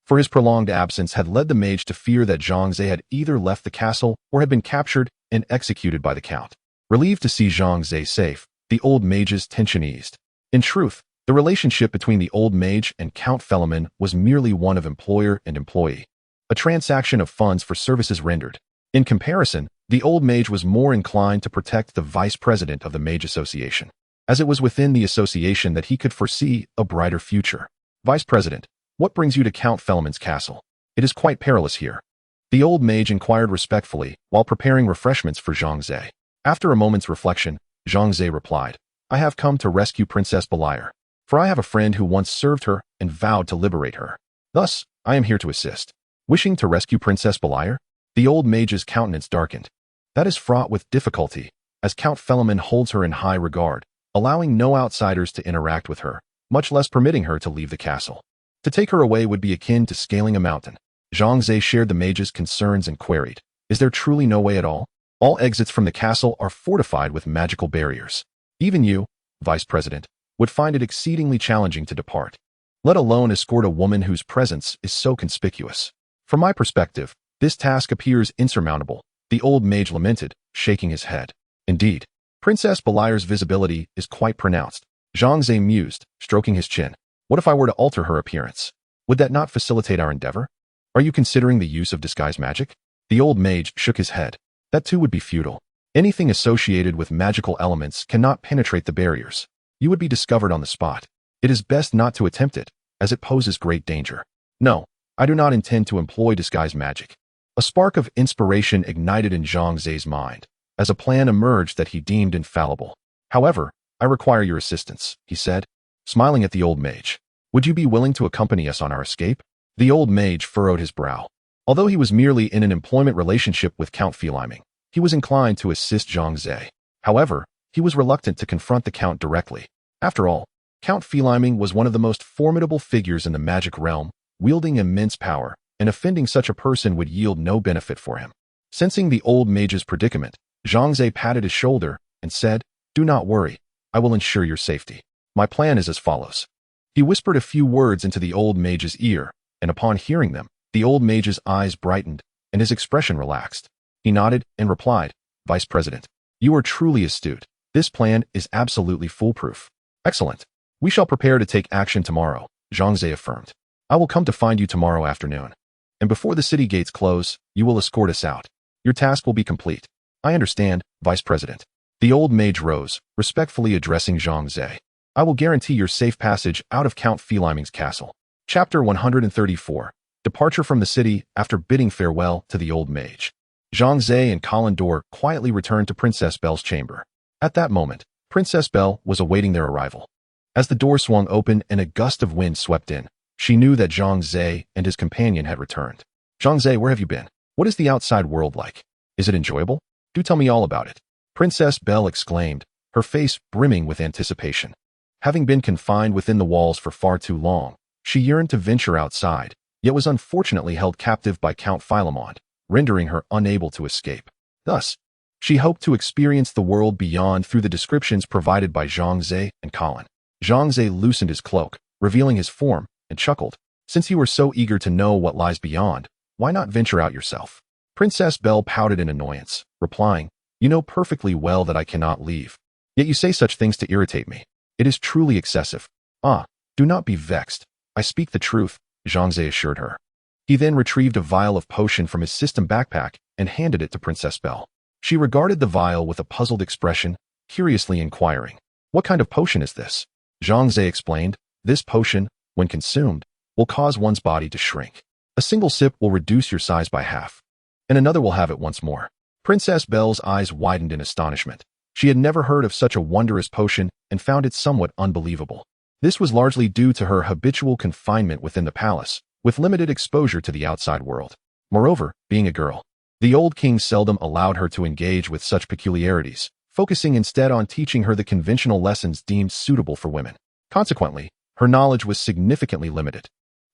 for his prolonged absence had led the mage to fear that Zhang Ze had either left the castle or had been captured and executed by the count. Relieved to see Zhang Ze safe, the old mage's tension eased. In truth, the relationship between the old mage and Count Philemon was merely one of employer and employee, a transaction of funds for services rendered. In comparison, the old mage was more inclined to protect the vice president of the Mage Association, as it was within the association that he could foresee a brighter future. Vice President, what brings you to Count Philemon's castle? It is quite perilous here. The old mage inquired respectfully while preparing refreshments for Zhang Ze. After a moment's reflection, Zhang Ze replied, I have come to rescue Princess Belair, for I have a friend who once served her and vowed to liberate her. Thus, I am here to assist. Wishing to rescue Princess Belair? The old mage's countenance darkened. That is fraught with difficulty, as Count Philemon holds her in high regard, allowing no outsiders to interact with her, much less permitting her to leave the castle. To take her away would be akin to scaling a mountain. Zhang Ze shared the mage's concerns and queried, is there truly no way at all? All exits from the castle are fortified with magical barriers. Even you, Vice President, would find it exceedingly challenging to depart, let alone escort a woman whose presence is so conspicuous. From my perspective, this task appears insurmountable, the old mage lamented, shaking his head. Indeed, Princess Belair's visibility is quite pronounced. Zhang Ze mused, stroking his chin. What if I were to alter her appearance? Would that not facilitate our endeavor? Are you considering the use of disguise magic? The old mage shook his head. That too would be futile. Anything associated with magical elements cannot penetrate the barriers. You would be discovered on the spot. It is best not to attempt it, as it poses great danger. No, I do not intend to employ disguise magic. A spark of inspiration ignited in Zhang Ze's mind, as a plan emerged that he deemed infallible. However, I require your assistance, he said, smiling at the old mage. Would you be willing to accompany us on our escape? The old mage furrowed his brow. Although he was merely in an employment relationship with Count Philemon, he was inclined to assist Zhang Ze. However, he was reluctant to confront the Count directly. After all, Count Philemon was one of the most formidable figures in the magic realm, wielding immense power, and offending such a person would yield no benefit for him. Sensing the old mage's predicament, Zhang Ze patted his shoulder and said, Do not worry, I will ensure your safety. My plan is as follows. He whispered a few words into the old mage's ear, and upon hearing them, the old mage's eyes brightened, and his expression relaxed. He nodded and replied, Vice President, you are truly astute. This plan is absolutely foolproof. Excellent. We shall prepare to take action tomorrow, Zhang Ze affirmed. I will come to find you tomorrow afternoon. And before the city gates close, you will escort us out. Your task will be complete. I understand, Vice President. The old mage rose, respectfully addressing Zhang Ze. I will guarantee your safe passage out of Count Philemon's castle. Chapter 134. Departure from the city after bidding farewell to the old mage. Zhang Ze and Colin Dorr quietly returned to Princess Belle's chamber. At that moment, Princess Belle was awaiting their arrival. As the door swung open and a gust of wind swept in, she knew that Zhang Ze and his companion had returned. Zhang Ze, where have you been? What is the outside world like? Is it enjoyable? Do tell me all about it. Princess Belle exclaimed, her face brimming with anticipation. Having been confined within the walls for far too long, she yearned to venture outside, yet was unfortunately held captive by Count Philemon, rendering her unable to escape. Thus, she hoped to experience the world beyond through the descriptions provided by Zhang Ze and Colin. Zhang Ze loosened his cloak, revealing his form, and chuckled. Since you are so eager to know what lies beyond, why not venture out yourself? Princess Belle pouted in annoyance, replying, You know perfectly well that I cannot leave. Yet you say such things to irritate me. It is truly excessive. Ah, do not be vexed. I speak the truth, Zhang Ze assured her. He then retrieved a vial of potion from his system backpack and handed it to Princess Belle. She regarded the vial with a puzzled expression, curiously inquiring, What kind of potion is this? Zhang Ze explained, This potion, when consumed, will cause one's body to shrink. A single sip will reduce your size by half, and another will have it once more. Princess Belle's eyes widened in astonishment. She had never heard of such a wondrous potion and found it somewhat unbelievable. This was largely due to her habitual confinement within the palace, with limited exposure to the outside world. Moreover, being a girl, the old king seldom allowed her to engage with such peculiarities, focusing instead on teaching her the conventional lessons deemed suitable for women. Consequently, her knowledge was significantly limited.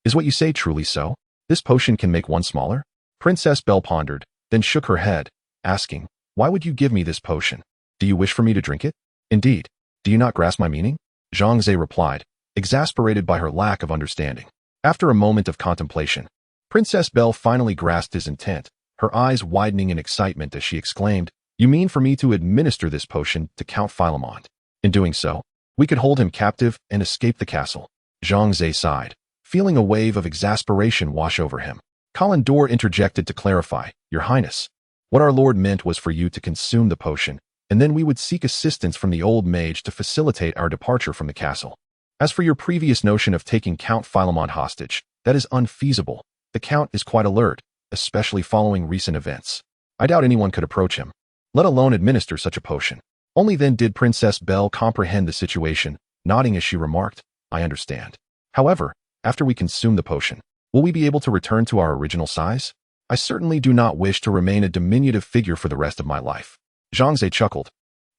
Is what you say truly so? This potion can make one smaller? Princess Belle pondered, then shook her head, asking, Why would you give me this potion? Do you wish for me to drink it? Indeed. Do you not grasp my meaning? Zhang Ze replied, exasperated by her lack of understanding. After a moment of contemplation, Princess Belle finally grasped his intent, her eyes widening in excitement as she exclaimed, "You mean for me to administer this potion to Count Philemon? In doing so, we could hold him captive and escape the castle." Zhang Ze sighed, feeling a wave of exasperation wash over him. Kalendor interjected to clarify, "Your Highness, what our lord meant was for you to consume the potion, and then we would seek assistance from the old mage to facilitate our departure from the castle. As for your previous notion of taking Count Philemon hostage, that is unfeasible. The Count is quite alert, especially following recent events. I doubt anyone could approach him, let alone administer such a potion." Only then did Princess Belle comprehend the situation, nodding as she remarked, "I understand. However, after we consume the potion, will we be able to return to our original size? I certainly do not wish to remain a diminutive figure for the rest of my life." Zhang Ze chuckled,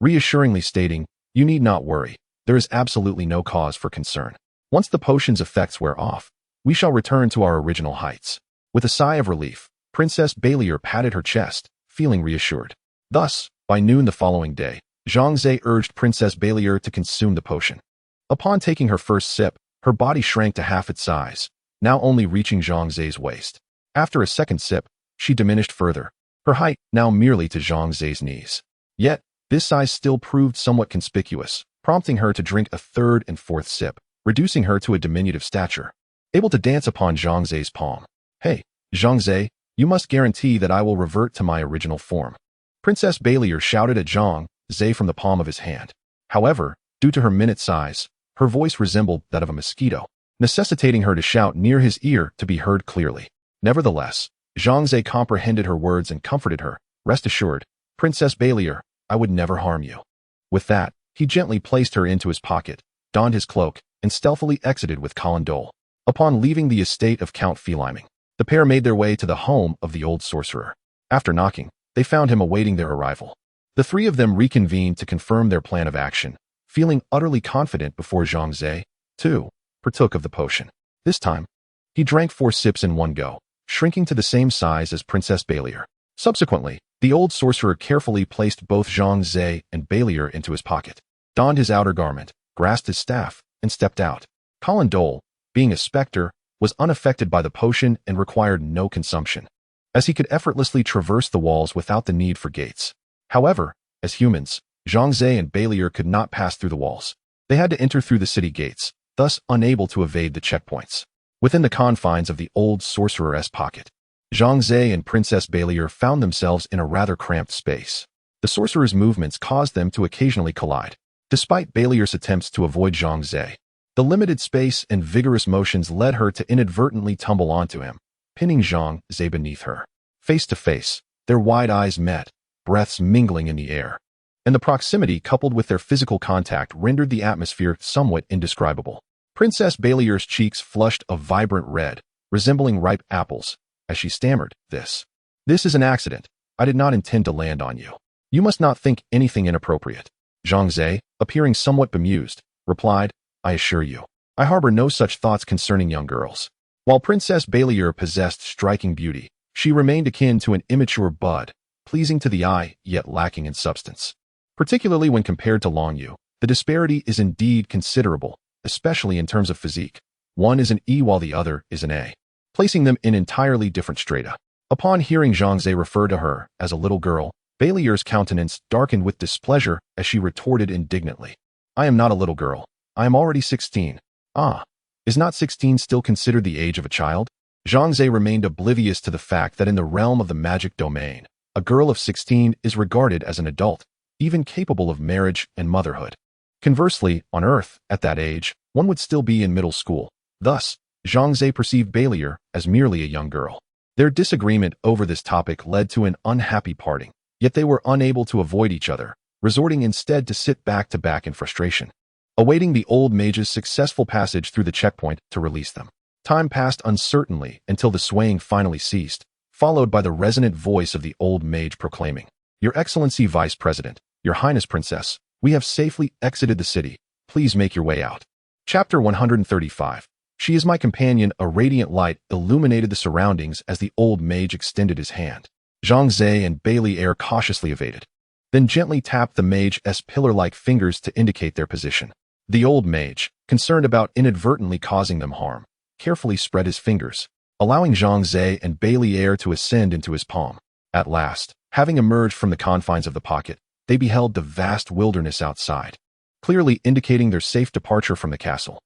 reassuringly stating, "You need not worry. There is absolutely no cause for concern. Once the potion's effects wear off, we shall return to our original heights." With a sigh of relief, Princess Balier patted her chest, feeling reassured. Thus, by noon the following day, Zhang Ze urged Princess Balier to consume the potion. Upon taking her first sip, her body shrank to half its size, now only reaching Zhang Ze's waist. After a second sip, she diminished further, her height now merely to Zhang Ze's knees. Yet, this size still proved somewhat conspicuous, prompting her to drink a third and fourth sip, reducing her to a diminutive stature, able to dance upon Zhang Ze's palm. "Hey, Zhang Ze, you must guarantee that I will revert to my original form." Princess Balier shouted at Zhang Ze from the palm of his hand. However, due to her minute size, her voice resembled that of a mosquito, necessitating her to shout near his ear to be heard clearly. Nevertheless, Zhang Ze comprehended her words and comforted her. "Rest assured, Princess Balier, I would never harm you." With that, he gently placed her into his pocket, donned his cloak, and stealthily exited with Kalendol. Upon leaving the estate of Count Philemon, the pair made their way to the home of the old sorcerer. After knocking, they found him awaiting their arrival. The three of them reconvened to confirm their plan of action, feeling utterly confident before Zhang Ze, too, partook of the potion. This time, he drank 4 sips in one go, shrinking to the same size as Princess Balier. Subsequently, the old sorcerer carefully placed both Zhang Ze and Balier into his pocket, donned his outer garment, grasped his staff, and stepped out. Kalendol, being a specter, was unaffected by the potion and required no consumption, as he could effortlessly traverse the walls without the need for gates. However, as humans, Zhang Ze and Balier could not pass through the walls. They had to enter through the city gates, thus unable to evade the checkpoints. Within the confines of the old sorcerer's pocket, Zhang Ze and Princess Balier found themselves in a rather cramped space. The sorcerer's movements caused them to occasionally collide. Despite Balier's attempts to avoid Zhang Ze, the limited space and vigorous motions led her to inadvertently tumble onto him, pinning Zhang Ze beneath her. Face to face, their wide eyes met, breaths mingling in the air, and the proximity coupled with their physical contact rendered the atmosphere somewhat indescribable. Princess Balier's cheeks flushed a vibrant red, resembling ripe apples, as she stammered, This is an accident. I did not intend to land on you. You must not think anything inappropriate." Zhang Ze, appearing somewhat bemused, replied, "I assure you, I harbor no such thoughts concerning young girls." While Princess Balier possessed striking beauty, she remained akin to an immature bud, pleasing to the eye yet lacking in substance. Particularly when compared to Long Yu, the disparity is indeed considerable, especially in terms of physique. One is an E while the other is an A, placing them in entirely different strata. Upon hearing Zhang Ze refer to her as a little girl, Balier's countenance darkened with displeasure as she retorted indignantly, "I am not a little girl. I am already 16. Ah, is not 16 still considered the age of a child?" Zhang Ze remained oblivious to the fact that in the realm of the magic domain, a girl of 16 is regarded as an adult, even capable of marriage and motherhood. Conversely, on Earth, at that age, one would still be in middle school. Thus, Zhang Ze perceived Balier as merely a young girl. Their disagreement over this topic led to an unhappy parting, yet they were unable to avoid each other, resorting instead to sit back to back in frustration, awaiting the old mage's successful passage through the checkpoint to release them. Time passed uncertainly until the swaying finally ceased, followed by the resonant voice of the old mage proclaiming, "Your Excellency Vice President, Your Highness Princess, we have safely exited the city. Please make your way out." Chapter 135. She is my companion. A radiant light illuminated the surroundings as the old mage extended his hand. Zhang Ze and Balier cautiously evaded, then gently tapped the mage's pillar-like fingers to indicate their position. The old mage, concerned about inadvertently causing them harm, carefully spread his fingers, allowing Zhang Ze and lair to ascend into his palm. At last, having emerged from the confines of the pocket, they beheld the vast wilderness outside, clearly indicating their safe departure from the castle.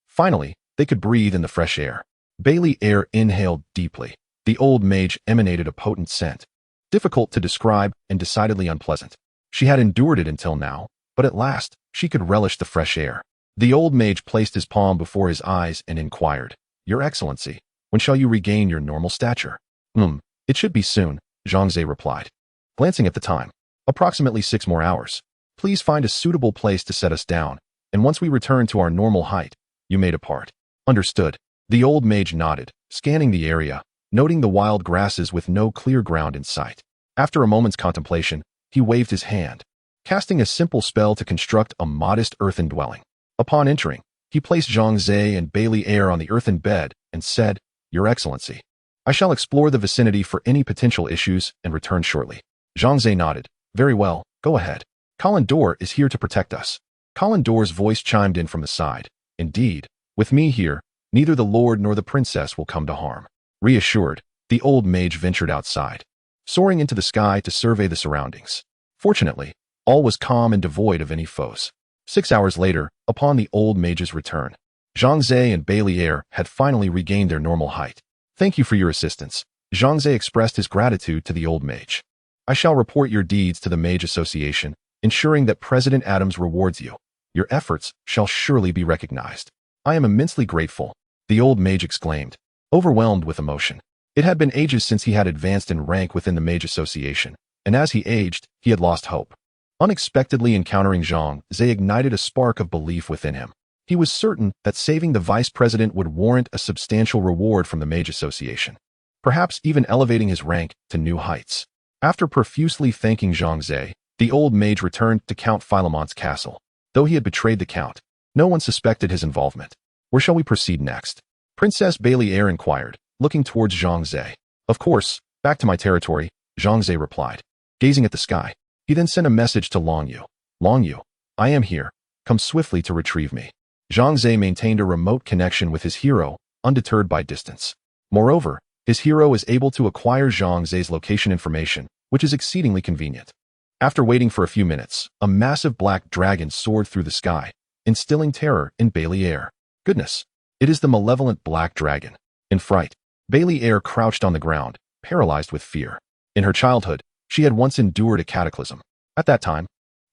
Finally, they could breathe in the fresh air. lair inhaled deeply. The old mage emanated a potent scent, difficult to describe and decidedly unpleasant. She had endured it until now, but at last, she could relish the fresh air. The old mage placed his palm before his eyes and inquired, "Your Excellency, when shall you regain your normal stature?" It should be soon," Zhang Ze replied, glancing at the time. "Approximately 6 more hours. Please find a suitable place to set us down, and once we return to our normal height, you may depart." "Understood." The old mage nodded, scanning the area, noting the wild grasses with no clear ground in sight. After a moment's contemplation, he waved his hand, casting a simple spell to construct a modest earthen dwelling. Upon entering, he placed Zhang Ze and lair on the earthen bed and said, "Your Excellency, I shall explore the vicinity for any potential issues and return shortly." Zhang Ze nodded. "Very well, go ahead. Kalendor is here to protect us." Kalendor's voice chimed in from the side. "Indeed, with me here, neither the Lord nor the Princess will come to harm." Reassured, the old mage ventured outside, soaring into the sky to survey the surroundings. Fortunately, all was calm and devoid of any foes. 6 hours later, upon the old mage's return, Zhang Ze and lair had finally regained their normal height. "Thank you for your assistance." Zhang Ze expressed his gratitude to the old mage. "I shall report your deeds to the Mage Association, ensuring that President Adams rewards you. Your efforts shall surely be recognized." "I am immensely grateful," the old mage exclaimed, overwhelmed with emotion. It had been ages since he had advanced in rank within the Mage Association, and as he aged, he had lost hope. Unexpectedly encountering Zhang Ze ignited a spark of belief within him. He was certain that saving the vice president would warrant a substantial reward from the Mage Association, perhaps even elevating his rank to new heights. After profusely thanking Zhang Ze, the old mage returned to Count Philemon's castle. Though he had betrayed the count, no one suspected his involvement. "Where shall we proceed next?" Princess lair inquired, looking towards Zhang Ze. "Of course, back to my territory," Zhang Ze replied, gazing at the sky. He then sent a message to Long Yu. "Long Yu, I am here. Come swiftly to retrieve me." Zhang Ze maintained a remote connection with his hero, undeterred by distance. Moreover, his hero is able to acquire Zhang Ze's location information, which is exceedingly convenient. After waiting for a few minutes, a massive black dragon soared through the sky, instilling terror in lair. Goodness, it is the malevolent black dragon. In fright, lair crouched on the ground, paralyzed with fear. In her childhood, she had once endured a cataclysm. At that time,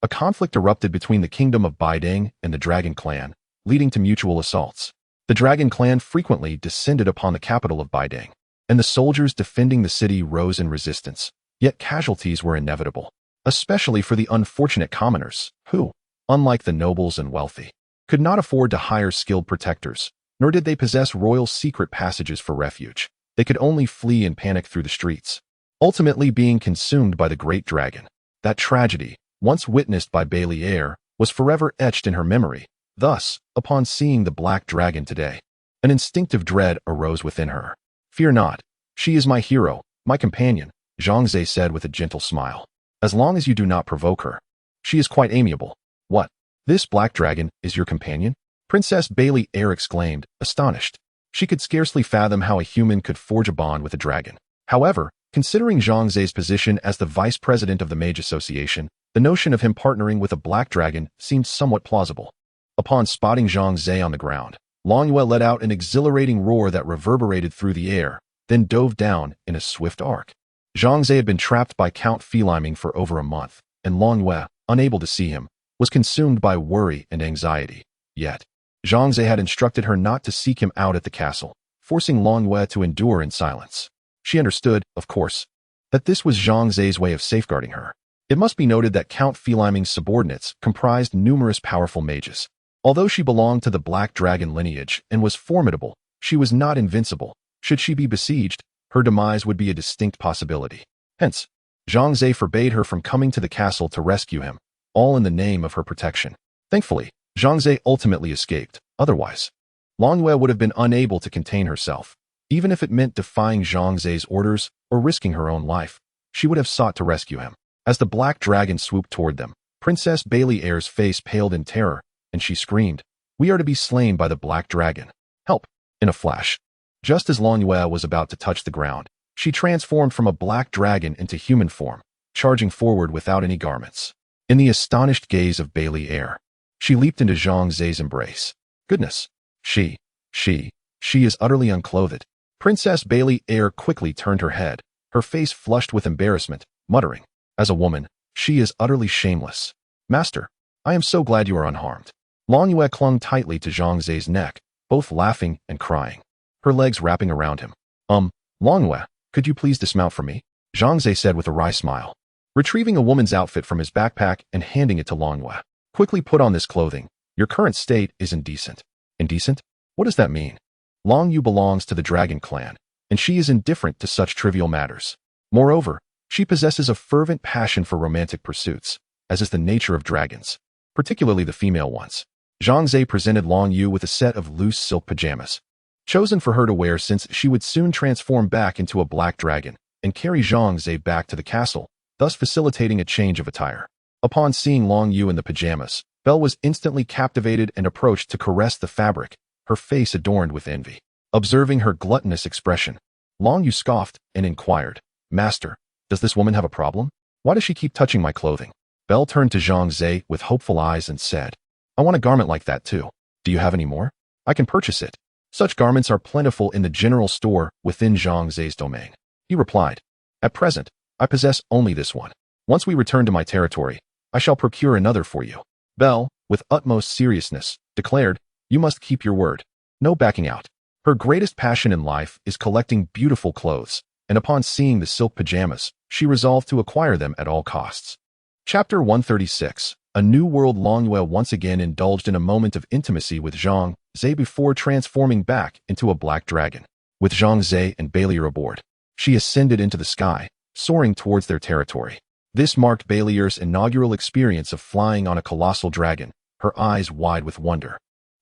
a conflict erupted between the kingdom of Baiding and the Dragon Clan, leading to mutual assaults. The Dragon Clan frequently descended upon the capital of Baiding, and the soldiers defending the city rose in resistance. Yet casualties were inevitable, especially for the unfortunate commoners, who, unlike the nobles and wealthy, could not afford to hire skilled protectors, nor did they possess royal secret passages for refuge. They could only flee in panic through the streets, ultimately being consumed by the great dragon. That tragedy, once witnessed by lair, was forever etched in her memory. Thus, upon seeing the black dragon today, an instinctive dread arose within her. "Fear not. She is my hero, my companion," Zhang Ze said with a gentle smile. "As long as you do not provoke her. She is quite amiable." "What? This black dragon is your companion?" Princess lair exclaimed, astonished. She could scarcely fathom how a human could forge a bond with a dragon. However, considering Zhang Ze's position as the vice president of the Mage Association, the notion of him partnering with a black dragon seemed somewhat plausible. Upon spotting Zhang Ze on the ground, Long Yu let out an exhilarating roar that reverberated through the air, then dove down in a swift arc. Zhang Ze had been trapped by Count Philemon's for over a month, and Long Yu, unable to see him, was consumed by worry and anxiety. Yet, Zhang Ze had instructed her not to seek him out at the castle, forcing Long Yu to endure in silence. She understood, of course, that this was Zhang Ze's way of safeguarding her. It must be noted that Count Philemon's subordinates comprised numerous powerful mages. Although she belonged to the Black Dragon lineage and was formidable, she was not invincible. Should she be besieged, her demise would be a distinct possibility. Hence, Zhang Ze forbade her from coming to the castle to rescue him, all in the name of her protection. Thankfully, Zhang Ze ultimately escaped. Otherwise, Long Yu would have been unable to contain herself. Even if it meant defying Zhang Ze's orders or risking her own life, she would have sought to rescue him. As the black dragon swooped toward them, Princess lair's face paled in terror, and she screamed, "We are to be slain by the black dragon. Help! In a flash, just as Long Yue was about to touch the ground, she transformed from a black dragon into human form, charging forward without any garments. In the astonished gaze of Lair, she leaped into Zhang Ze's embrace. Goodness! She is utterly unclothed. Princess Lair quickly turned her head, her face flushed with embarrassment, muttering, "As a woman, she is utterly shameless. Master, I am so glad you are unharmed." Long Yue clung tightly to Zhang Ze's neck, both laughing and crying, her legs wrapping around him. Long Yue, could you please dismount for me?" Zhang Ze said with a wry smile, retrieving a woman's outfit from his backpack and handing it to Long Yue. "Quickly put on this clothing. Your current state is indecent." Indecent? What does that mean? Long Yue belongs to the Dragon Clan, and she is indifferent to such trivial matters. Moreover, she possesses a fervent passion for romantic pursuits, as is the nature of dragons, particularly the female ones. Zhang Ze presented Long Yue with a set of loose silk pajamas, chosen for her to wear since she would soon transform back into a black dragon and carry Zhang Ze back to the castle, thus facilitating a change of attire. Upon seeing Long Yue in the pajamas, Belle was instantly captivated and approached to caress the fabric, her face adorned with envy. Observing her gluttonous expression, Long Yue scoffed and inquired, "Master, does this woman have a problem? Why does she keep touching my clothing?" Belle turned to Zhang Ze with hopeful eyes and said, "I want a garment like that too. Do you have any more? I can purchase it." Such garments are plentiful in the general store within Zhang Ze's domain. He replied, "At present, I possess only this one. Once we return to my territory, I shall procure another for you." Belle, with utmost seriousness, declared, "You must keep your word. No backing out." Her greatest passion in life is collecting beautiful clothes, and upon seeing the silk pajamas, she resolved to acquire them at all costs. Chapter 136. A New World. Long Yue once again indulged in a moment of intimacy with Zhang Ze before transforming back into a black dragon. With Zhang Ze and Lair aboard, she ascended into the sky, soaring towards their territory. This marked Lair's inaugural experience of flying on a colossal dragon, her eyes wide with wonder,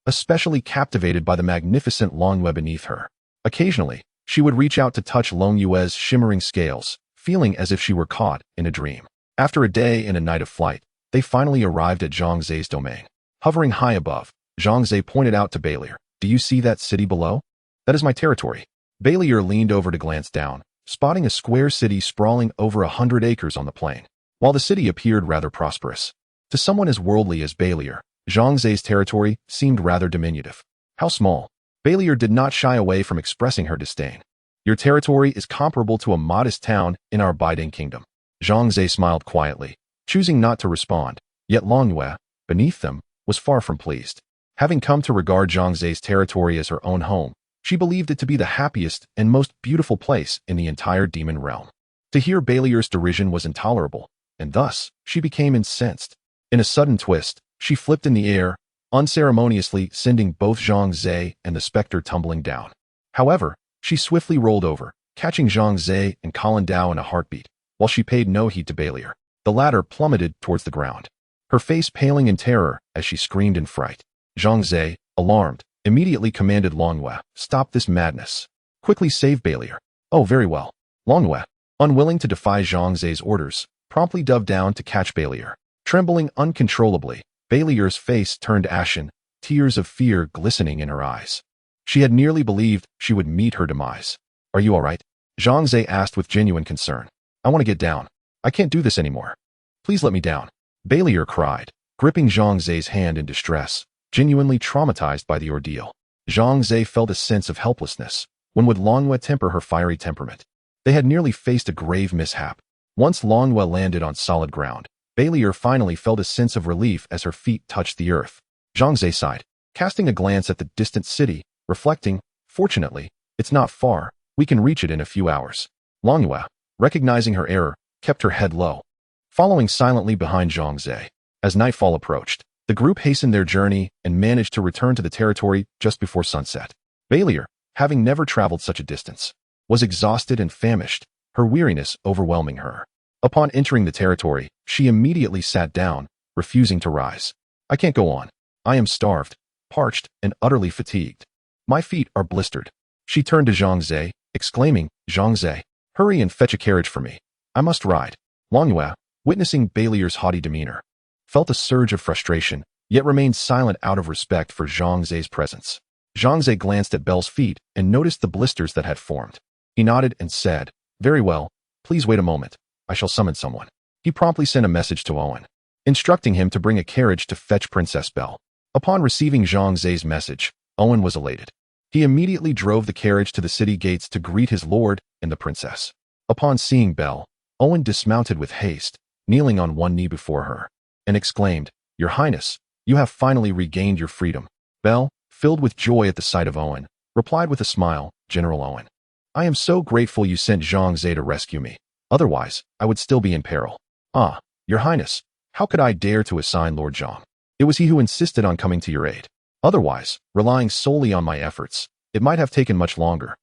especially captivated by the magnificent Long Yue beneath her. Occasionally, she would reach out to touch Long Yue's shimmering scales, feeling as if she were caught in a dream. After a day and a night of flight, they finally arrived at Zhang Ze's domain. Hovering high above, Zhang Ze pointed out to Lair, "Do you see that city below? That is my territory." Lair leaned over to glance down, spotting a square city sprawling over 100 acres on the plain. While the city appeared rather prosperous, to someone as worldly as Lair, Zhang Ze's territory seemed rather diminutive. How small? Lair did not shy away from expressing her disdain. "Your territory is comparable to a modest town in our Biding kingdom." Zhang Ze smiled quietly, choosing not to respond, yet Long Yue, beneath them, was far from pleased. Having come to regard Zhang Ze's territory as her own home, she believed it to be the happiest and most beautiful place in the entire demon realm. To hear Lair's derision was intolerable, and thus she became incensed. In a sudden twist, she flipped in the air, unceremoniously sending both Zhang Ze and the specter tumbling down. However, she swiftly rolled over, catching Zhang Ze and Colin Dao in a heartbeat, while she paid no heed to Lair. The latter plummeted towards the ground, her face paling in terror as she screamed in fright. Zhang Ze, alarmed, immediately commanded Long Yue, "Stop this madness. Quickly save Lair." "Oh, very well." Long Yue, unwilling to defy Zhang Ze's orders, promptly dove down to catch Lair. Trembling uncontrollably, Lair's face turned ashen, tears of fear glistening in her eyes. She had nearly believed she would meet her demise. "Are you all right?" Zhang Ze asked with genuine concern. "I want to get down. I can't do this anymore. Please let me down." Lair cried, gripping Zhang Ze's hand in distress, genuinely traumatized by the ordeal. Zhang Ze felt a sense of helplessness. When would Long Yue temper her fiery temperament? They had nearly faced a grave mishap. Once Long Yue landed on solid ground, Lair finally felt a sense of relief as her feet touched the earth. Zhang Ze sighed, casting a glance at the distant city, reflecting, "Fortunately, it's not far. We can reach it in a few hours." Long Yue, recognizing her error, kept her head low, following silently behind Zhang Ze. As nightfall approached, the group hastened their journey and managed to return to the territory just before sunset. Lair, having never traveled such a distance, was exhausted and famished, her weariness overwhelming her. Upon entering the territory, she immediately sat down, refusing to rise. "I can't go on. I am starved, parched, and utterly fatigued. My feet are blistered." She turned to Zhang Ze, exclaiming, "Zhang Ze, hurry and fetch a carriage for me. I must ride." Long Yue, witnessing Lair's haughty demeanor, felt a surge of frustration, yet remained silent out of respect for Zhang Ze's presence. Zhang Ze glanced at Belle's feet and noticed the blisters that had formed. He nodded and said, "Very well, please wait a moment. I shall summon someone." He promptly sent a message to Owen, instructing him to bring a carriage to fetch Princess Belle. Upon receiving Zhang Ze's message, Owen was elated. He immediately drove the carriage to the city gates to greet his lord and the princess. Upon seeing Belle, Owen dismounted with haste, kneeling on one knee before her, and exclaimed, "Your Highness, you have finally regained your freedom." Belle, filled with joy at the sight of Owen, replied with a smile, "General Owen, I am so grateful you sent Zhang Ze to rescue me. Otherwise, I would still be in peril." "Ah, Your Highness, how could I dare to assign Lord Zhang? It was he who insisted on coming to your aid. Otherwise, relying solely on my efforts, it might have taken much longer.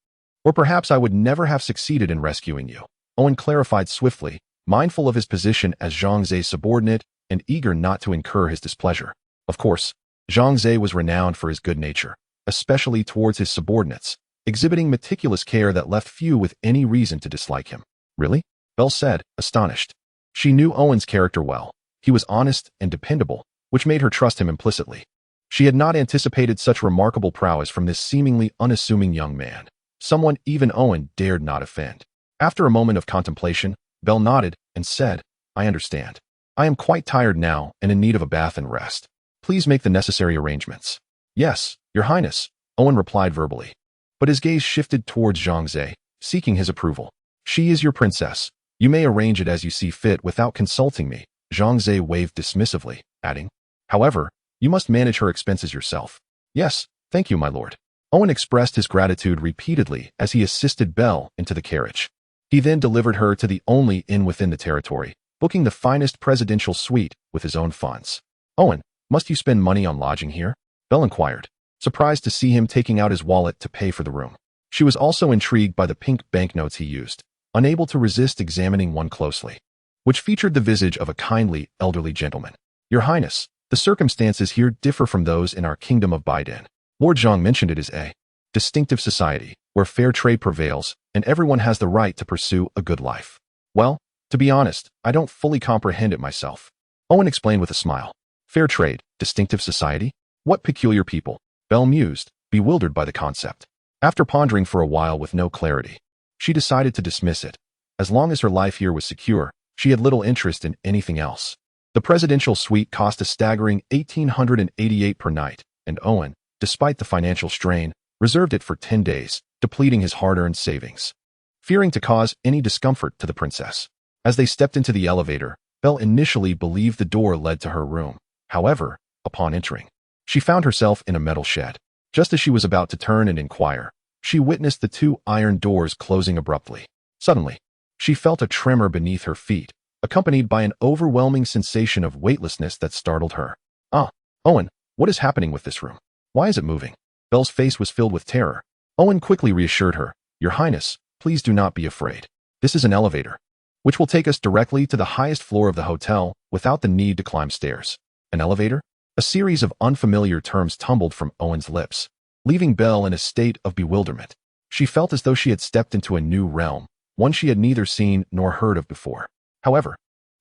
Or perhaps I would never have succeeded in rescuing you," Owen clarified swiftly, mindful of his position as Zhang Ze's subordinate and eager not to incur his displeasure. Of course, Zhang Ze was renowned for his good nature, especially towards his subordinates, exhibiting meticulous care that left few with any reason to dislike him. "Really?" Belle said, astonished. She knew Owen's character well. He was honest and dependable, which made her trust him implicitly. She had not anticipated such remarkable prowess from this seemingly unassuming young man, someone even Owen dared not offend. After a moment of contemplation, Belle nodded and said, "I understand. I am quite tired now and in need of a bath and rest. Please make the necessary arrangements." "Yes, Your Highness," Owen replied verbally. But his gaze shifted towards Zhang Ze, seeking his approval. "She is your princess. You may arrange it as you see fit without consulting me," Zhang Ze waved dismissively, adding, "However, you must manage her expenses yourself." "Yes, thank you, my lord." Owen expressed his gratitude repeatedly as he assisted Belle into the carriage. He then delivered her to the only inn within the territory, booking the finest presidential suite with his own funds. "Owen, must you spend money on lodging here?" Belle inquired, surprised to see him taking out his wallet to pay for the room. She was also intrigued by the pink banknotes he used, unable to resist examining one closely, which featured the visage of a kindly, elderly gentleman. "Your Highness, the circumstances here differ from those in our kingdom of Baidan. Lord Zhang mentioned it as a distinctive society, where fair trade prevails and everyone has the right to pursue a good life. Well, to be honest, I don't fully comprehend it myself." Owen explained with a smile. "Fair trade, distinctive society? What peculiar people?" Belle mused, bewildered by the concept. After pondering for a while with no clarity, she decided to dismiss it. As long as her life here was secure, she had little interest in anything else. The presidential suite cost a staggering $1,888 per night, and Owen, despite the financial strain, reserved it for 10 days, depleting his hard-earned savings, fearing to cause any discomfort to the princess. As they stepped into the elevator, Belle initially believed the door led to her room. However, upon entering, she found herself in a metal shed. Just as she was about to turn and inquire, she witnessed the two iron doors closing abruptly. Suddenly, she felt a tremor beneath her feet, accompanied by an overwhelming sensation of weightlessness that startled her. "Ah, Owen, what is happening with this room? Why is it moving?" Belle's face was filled with terror. Owen quickly reassured her, "Your Highness, please do not be afraid. This is an elevator, which will take us directly to the highest floor of the hotel without the need to climb stairs." An elevator? A series of unfamiliar terms tumbled from Owen's lips, leaving Belle in a state of bewilderment. She felt as though she had stepped into a new realm, one she had neither seen nor heard of before. However,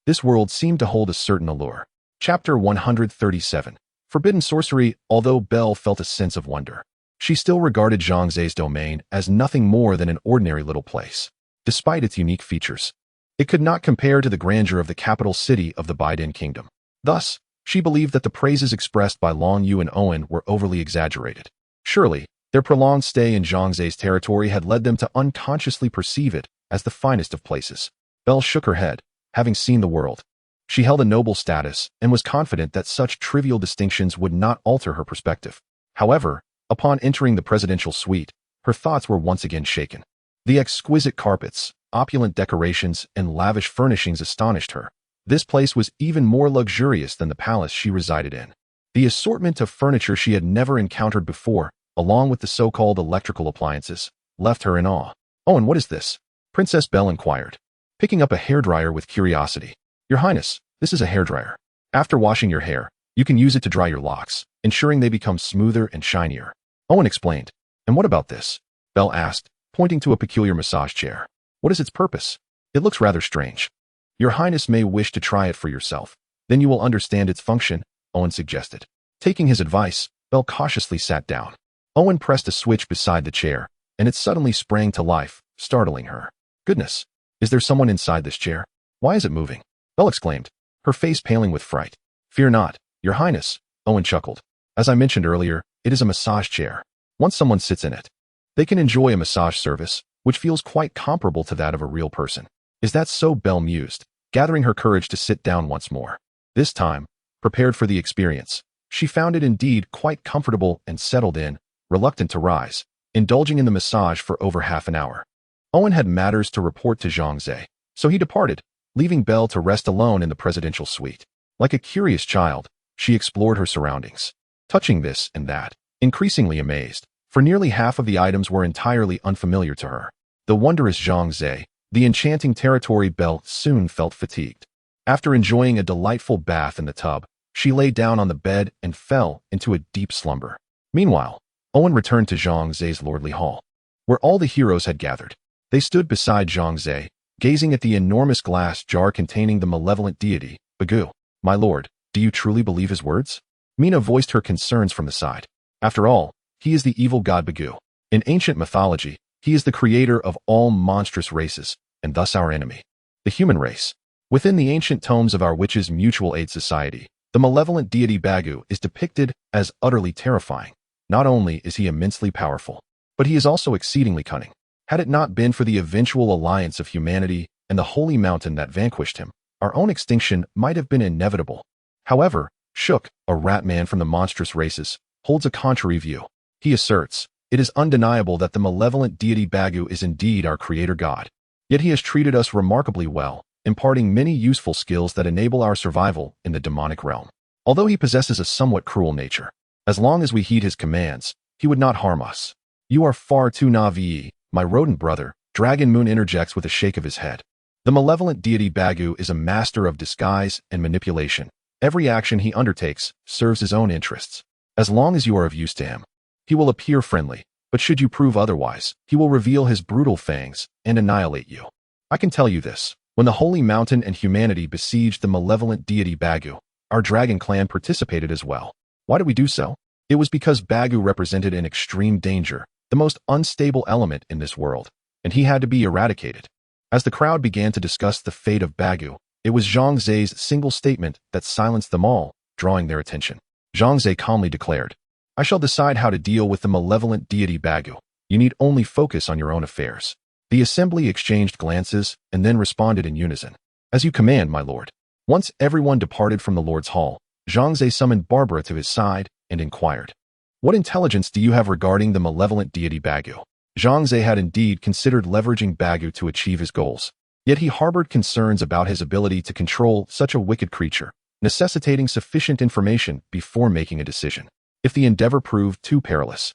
this world seemed to hold a certain allure. Chapter 137. Forbidden Sorcery. Although Belle felt a sense of wonder, she still regarded Zhang Ze's domain as nothing more than an ordinary little place. Despite its unique features, it could not compare to the grandeur of the capital city of the Baidan Kingdom. Thus, she believed that the praises expressed by Long Yu and Owen were overly exaggerated. Surely, their prolonged stay in Zhang Ze's territory had led them to unconsciously perceive it as the finest of places. Belle shook her head, having seen the world. She held a noble status and was confident that such trivial distinctions would not alter her perspective. However, upon entering the presidential suite, her thoughts were once again shaken. The exquisite carpets, opulent decorations, and lavish furnishings astonished her. This place was even more luxurious than the palace she resided in. The assortment of furniture she had never encountered before, along with the so-called electrical appliances, left her in awe. "Owen, what is this?" Princess Belle inquired, picking up a hairdryer with curiosity. "Your Highness, this is a hairdryer. After washing your hair, you can use it to dry your locks, ensuring they become smoother and shinier," Owen explained. "And what about this?" Belle asked, pointing to a peculiar massage chair. "What is its purpose? It looks rather strange." "Your Highness may wish to try it for yourself. Then you will understand its function," Owen suggested. Taking his advice, Belle cautiously sat down. Owen pressed a switch beside the chair, and it suddenly sprang to life, startling her. Goodness! Is there someone inside this chair? Why is it moving? Belle exclaimed, her face paling with fright. Fear not, Your Highness, Owen chuckled. As I mentioned earlier, it is a massage chair. Once someone sits in it, they can enjoy a massage service, which feels quite comparable to that of a real person. Is that so? Belle mused, gathering her courage to sit down once more. This time, prepared for the experience, she found it indeed quite comfortable and settled in, reluctant to rise, indulging in the massage for over half an hour. Owen had matters to report to Zhang Ze, so he departed, leaving Belle to rest alone in the presidential suite. Like a curious child, she explored her surroundings, touching this and that, increasingly amazed, for nearly half of the items were entirely unfamiliar to her. The wondrous Zhang Ze, the enchanting territory. Belle soon felt fatigued. After enjoying a delightful bath in the tub, she lay down on the bed and fell into a deep slumber. Meanwhile, Owen returned to Zhang Ze's lordly hall, where all the heroes had gathered. They stood beside Zhang Ze, gazing at the enormous glass jar containing the malevolent deity, Bagu. My lord, do you truly believe his words? Mina voiced her concerns from the side. After all, he is the evil god Bagu. In ancient mythology, he is the creator of all monstrous races, and thus our enemy, the human race. Within the ancient tomes of our witches' mutual aid society, the malevolent deity Bagu is depicted as utterly terrifying. Not only is he immensely powerful, but he is also exceedingly cunning. Had it not been for the eventual alliance of humanity and the holy mountain that vanquished him, our own extinction might have been inevitable. However, Shook, a rat man from the monstrous races, holds a contrary view. He asserts, it is undeniable that the malevolent deity Bagu is indeed our creator god. Yet he has treated us remarkably well, imparting many useful skills that enable our survival in the demonic realm. Although he possesses a somewhat cruel nature, as long as we heed his commands, he would not harm us. You are far too naive, my rodent brother, Dragon Moon interjects with a shake of his head. The malevolent deity Bagu is a master of disguise and manipulation. Every action he undertakes serves his own interests. As long as you are of use to him, he will appear friendly, but should you prove otherwise, he will reveal his brutal fangs and annihilate you. I can tell you this, when the holy mountain and humanity besieged the malevolent deity Bagu, our dragon clan participated as well. Why did we do so? It was because Bagu represented an extreme danger, the most unstable element in this world, and he had to be eradicated. As the crowd began to discuss the fate of Bagu, it was Zhang Ze's single statement that silenced them all, drawing their attention. Zhang Ze calmly declared, I shall decide how to deal with the malevolent deity Bagu. You need only focus on your own affairs. The assembly exchanged glances and then responded in unison. As you command, my lord. Once everyone departed from the lord's hall, Zhang Ze summoned Barbara to his side and inquired, what intelligence do you have regarding the malevolent deity Bagu? Zhang Ze had indeed considered leveraging Bagu to achieve his goals, yet he harbored concerns about his ability to control such a wicked creature, necessitating sufficient information before making a decision. If the endeavor proved too perilous,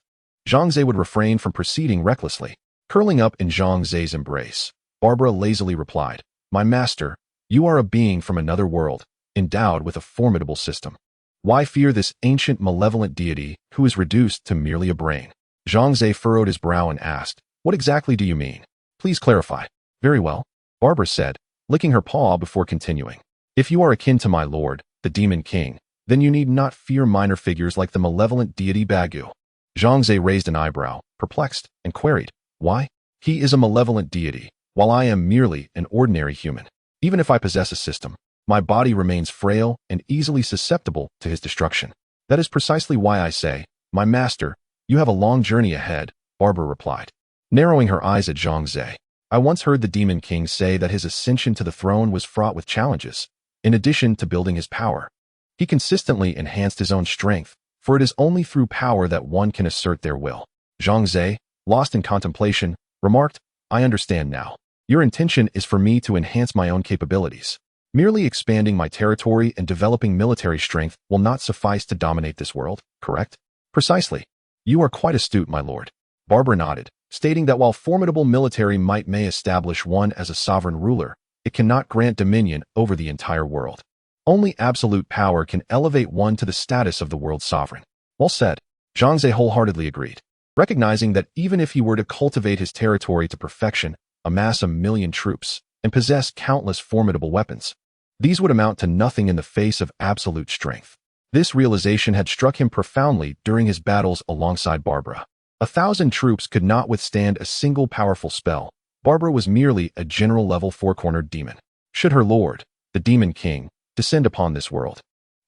Zhang Ze would refrain from proceeding recklessly. Curling up in Zhang Ze's embrace, Barbara lazily replied, my master, you are a being from another world, endowed with a formidable system. Why fear this ancient malevolent deity who is reduced to merely a brain? Zhang Ze furrowed his brow and asked, what exactly do you mean? Please clarify. Very well, Barbara said, licking her paw before continuing. If you are akin to my lord, the demon king, then you need not fear minor figures like the malevolent deity Bagu. Zhang Ze raised an eyebrow, perplexed, and queried, why? He is a malevolent deity, while I am merely an ordinary human. Even if I possess a system, my body remains frail and easily susceptible to his destruction. That is precisely why I say, my master, you have a long journey ahead, Barbara replied, narrowing her eyes at Zhang Ze. I once heard the Demon King say that his ascension to the throne was fraught with challenges. In addition to building his power, he consistently enhanced his own strength, for it is only through power that one can assert their will. Zhang Ze, lost in contemplation, remarked, I understand now. Your intention is for me to enhance my own capabilities. Merely expanding my territory and developing military strength will not suffice to dominate this world, correct? Precisely. You are quite astute, my lord. Barbara nodded, stating that while formidable military might may establish one as a sovereign ruler, it cannot grant dominion over the entire world. Only absolute power can elevate one to the status of the world's sovereign. Well said. Zhang Ze wholeheartedly agreed, recognizing that even if he were to cultivate his territory to perfection, amass 1,000,000 troops, and possess countless formidable weapons, these would amount to nothing in the face of absolute strength. This realization had struck him profoundly during his battles alongside Barbara. 1,000 troops could not withstand a single powerful spell. Barbara was merely a general-level four-cornered demon. Should her lord, the Demon King, descend upon this world,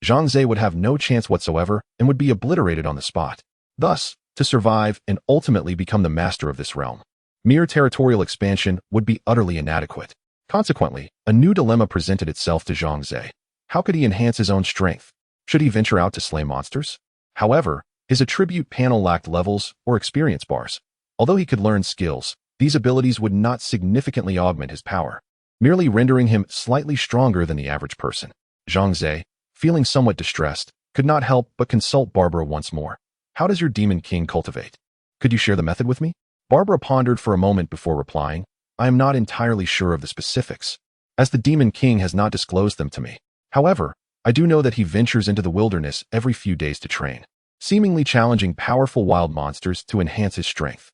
Zhang Ze would have no chance whatsoever and would be obliterated on the spot. Thus, to survive and ultimately become the master of this realm, mere territorial expansion would be utterly inadequate. Consequently, a new dilemma presented itself to Zhang Ze. How could he enhance his own strength? Should he venture out to slay monsters? However, his attribute panel lacked levels or experience bars. Although he could learn skills, these abilities would not significantly augment his power, merely rendering him slightly stronger than the average person. Zhang Ze, feeling somewhat distressed, could not help but consult Barbara once more. How does your Demon King cultivate? Could you share the method with me? Barbara pondered for a moment before replying. I am not entirely sure of the specifics, as the Demon King has not disclosed them to me. However, I do know that he ventures into the wilderness every few days to train, seemingly challenging powerful wild monsters to enhance his strength.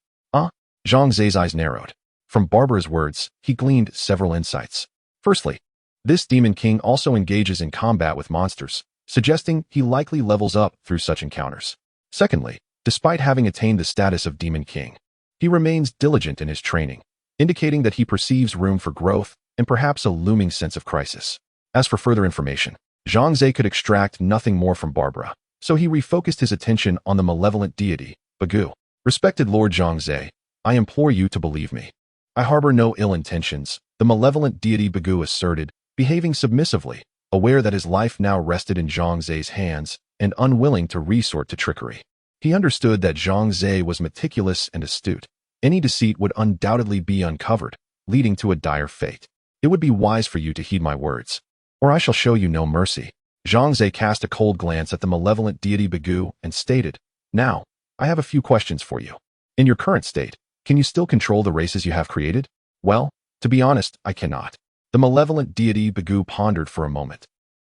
Zhang Ze's eyes narrowed. From Barbara's words, he gleaned several insights. Firstly, this Demon King also engages in combat with monsters, suggesting he likely levels up through such encounters. Secondly, despite having attained the status of Demon King, he remains diligent in his training, indicating that he perceives room for growth and perhaps a looming sense of crisis. As for further information, Zhang Ze could extract nothing more from Barbara, so he refocused his attention on the malevolent deity, Bagu. Respected Lord Zhang Ze, I implore you to believe me. I harbor no ill intentions, the malevolent deity Bagu asserted, behaving submissively, aware that his life now rested in Zhang Ze's hands and unwilling to resort to trickery. He understood that Zhang Ze was meticulous and astute. Any deceit would undoubtedly be uncovered, leading to a dire fate. It would be wise for you to heed my words, or I shall show you no mercy. Zhang Ze cast a cold glance at the malevolent deity Bagu and stated, Now, I have a few questions for you. In your current state, can you still control the races you have created? Well, to be honest, I cannot. The malevolent deity Bagu pondered for a moment,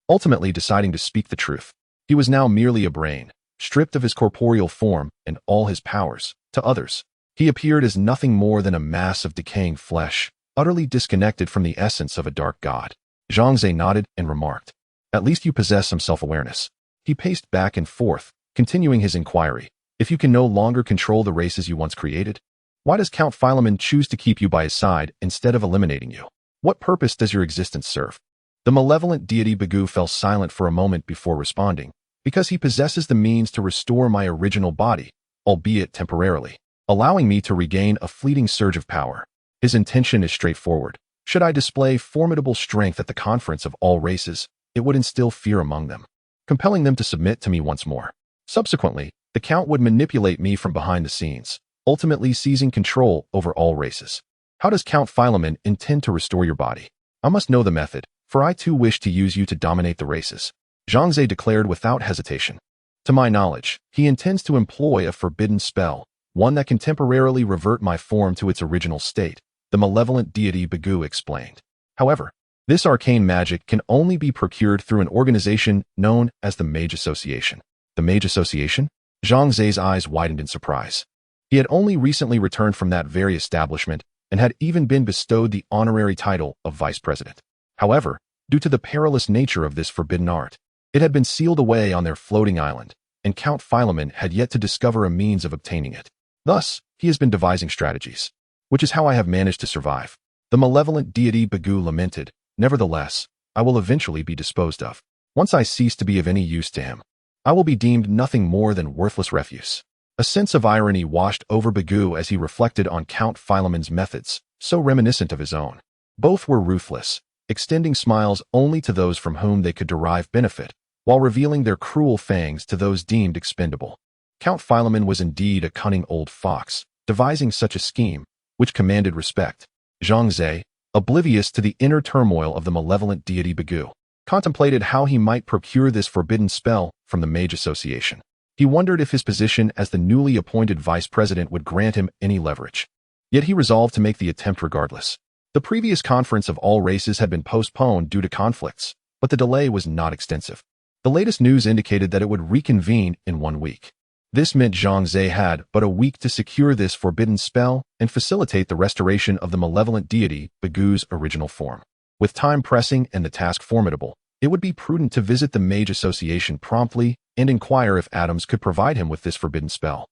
ultimately deciding to speak the truth. He was now merely a brain, stripped of his corporeal form and all his powers. To others, he appeared as nothing more than a mass of decaying flesh, utterly disconnected from the essence of a dark god. Zhang Ze nodded and remarked, At least you possess some self-awareness. He paced back and forth, continuing his inquiry. If you can no longer control the races you once created, why does Count Philemon choose to keep you by his side instead of eliminating you? What purpose does your existence serve? The malevolent deity Bagu fell silent for a moment before responding, because he possesses the means to restore my original body, albeit temporarily, allowing me to regain a fleeting surge of power. His intention is straightforward. Should I display formidable strength at the conference of all races, it would instill fear among them, compelling them to submit to me once more. Subsequently, the Count would manipulate me from behind the scenes, ultimately seizing control over all races. How does Count Philemon intend to restore your body? I must know the method, for I too wish to use you to dominate the races. Zhang Ze declared without hesitation. To my knowledge, he intends to employ a forbidden spell, one that can temporarily revert my form to its original state, the malevolent deity Bagu explained. However, this arcane magic can only be procured through an organization known as the Mage Association. The Mage Association? Zhang Ze's eyes widened in surprise. He had only recently returned from that very establishment and had even been bestowed the honorary title of vice president. However, due to the perilous nature of this forbidden art, it had been sealed away on their floating island, and Count Philemon had yet to discover a means of obtaining it. Thus, he has been devising strategies, which is how I have managed to survive. The malevolent deity Bagu lamented, Nevertheless, I will eventually be disposed of. Once I cease to be of any use to him, I will be deemed nothing more than worthless refuse. A sense of irony washed over Bagu as he reflected on Count Philemon's methods, so reminiscent of his own. Both were ruthless, extending smiles only to those from whom they could derive benefit, while revealing their cruel fangs to those deemed expendable. Count Philemon was indeed a cunning old fox, devising such a scheme, which commanded respect. Zhang Ze, oblivious to the inner turmoil of the malevolent deity Bagu, contemplated how he might procure this forbidden spell from the Mage Association. He wondered if his position as the newly appointed vice president would grant him any leverage. Yet he resolved to make the attempt regardless. The previous conference of all races had been postponed due to conflicts, but the delay was not extensive. The latest news indicated that it would reconvene in 1 week. This meant Zhang Ze had but a week to secure this forbidden spell and facilitate the restoration of the malevolent deity Bagu's original form. With time pressing and the task formidable, it would be prudent to visit the Mage Association promptly and inquire if Adams could provide him with this forbidden spell.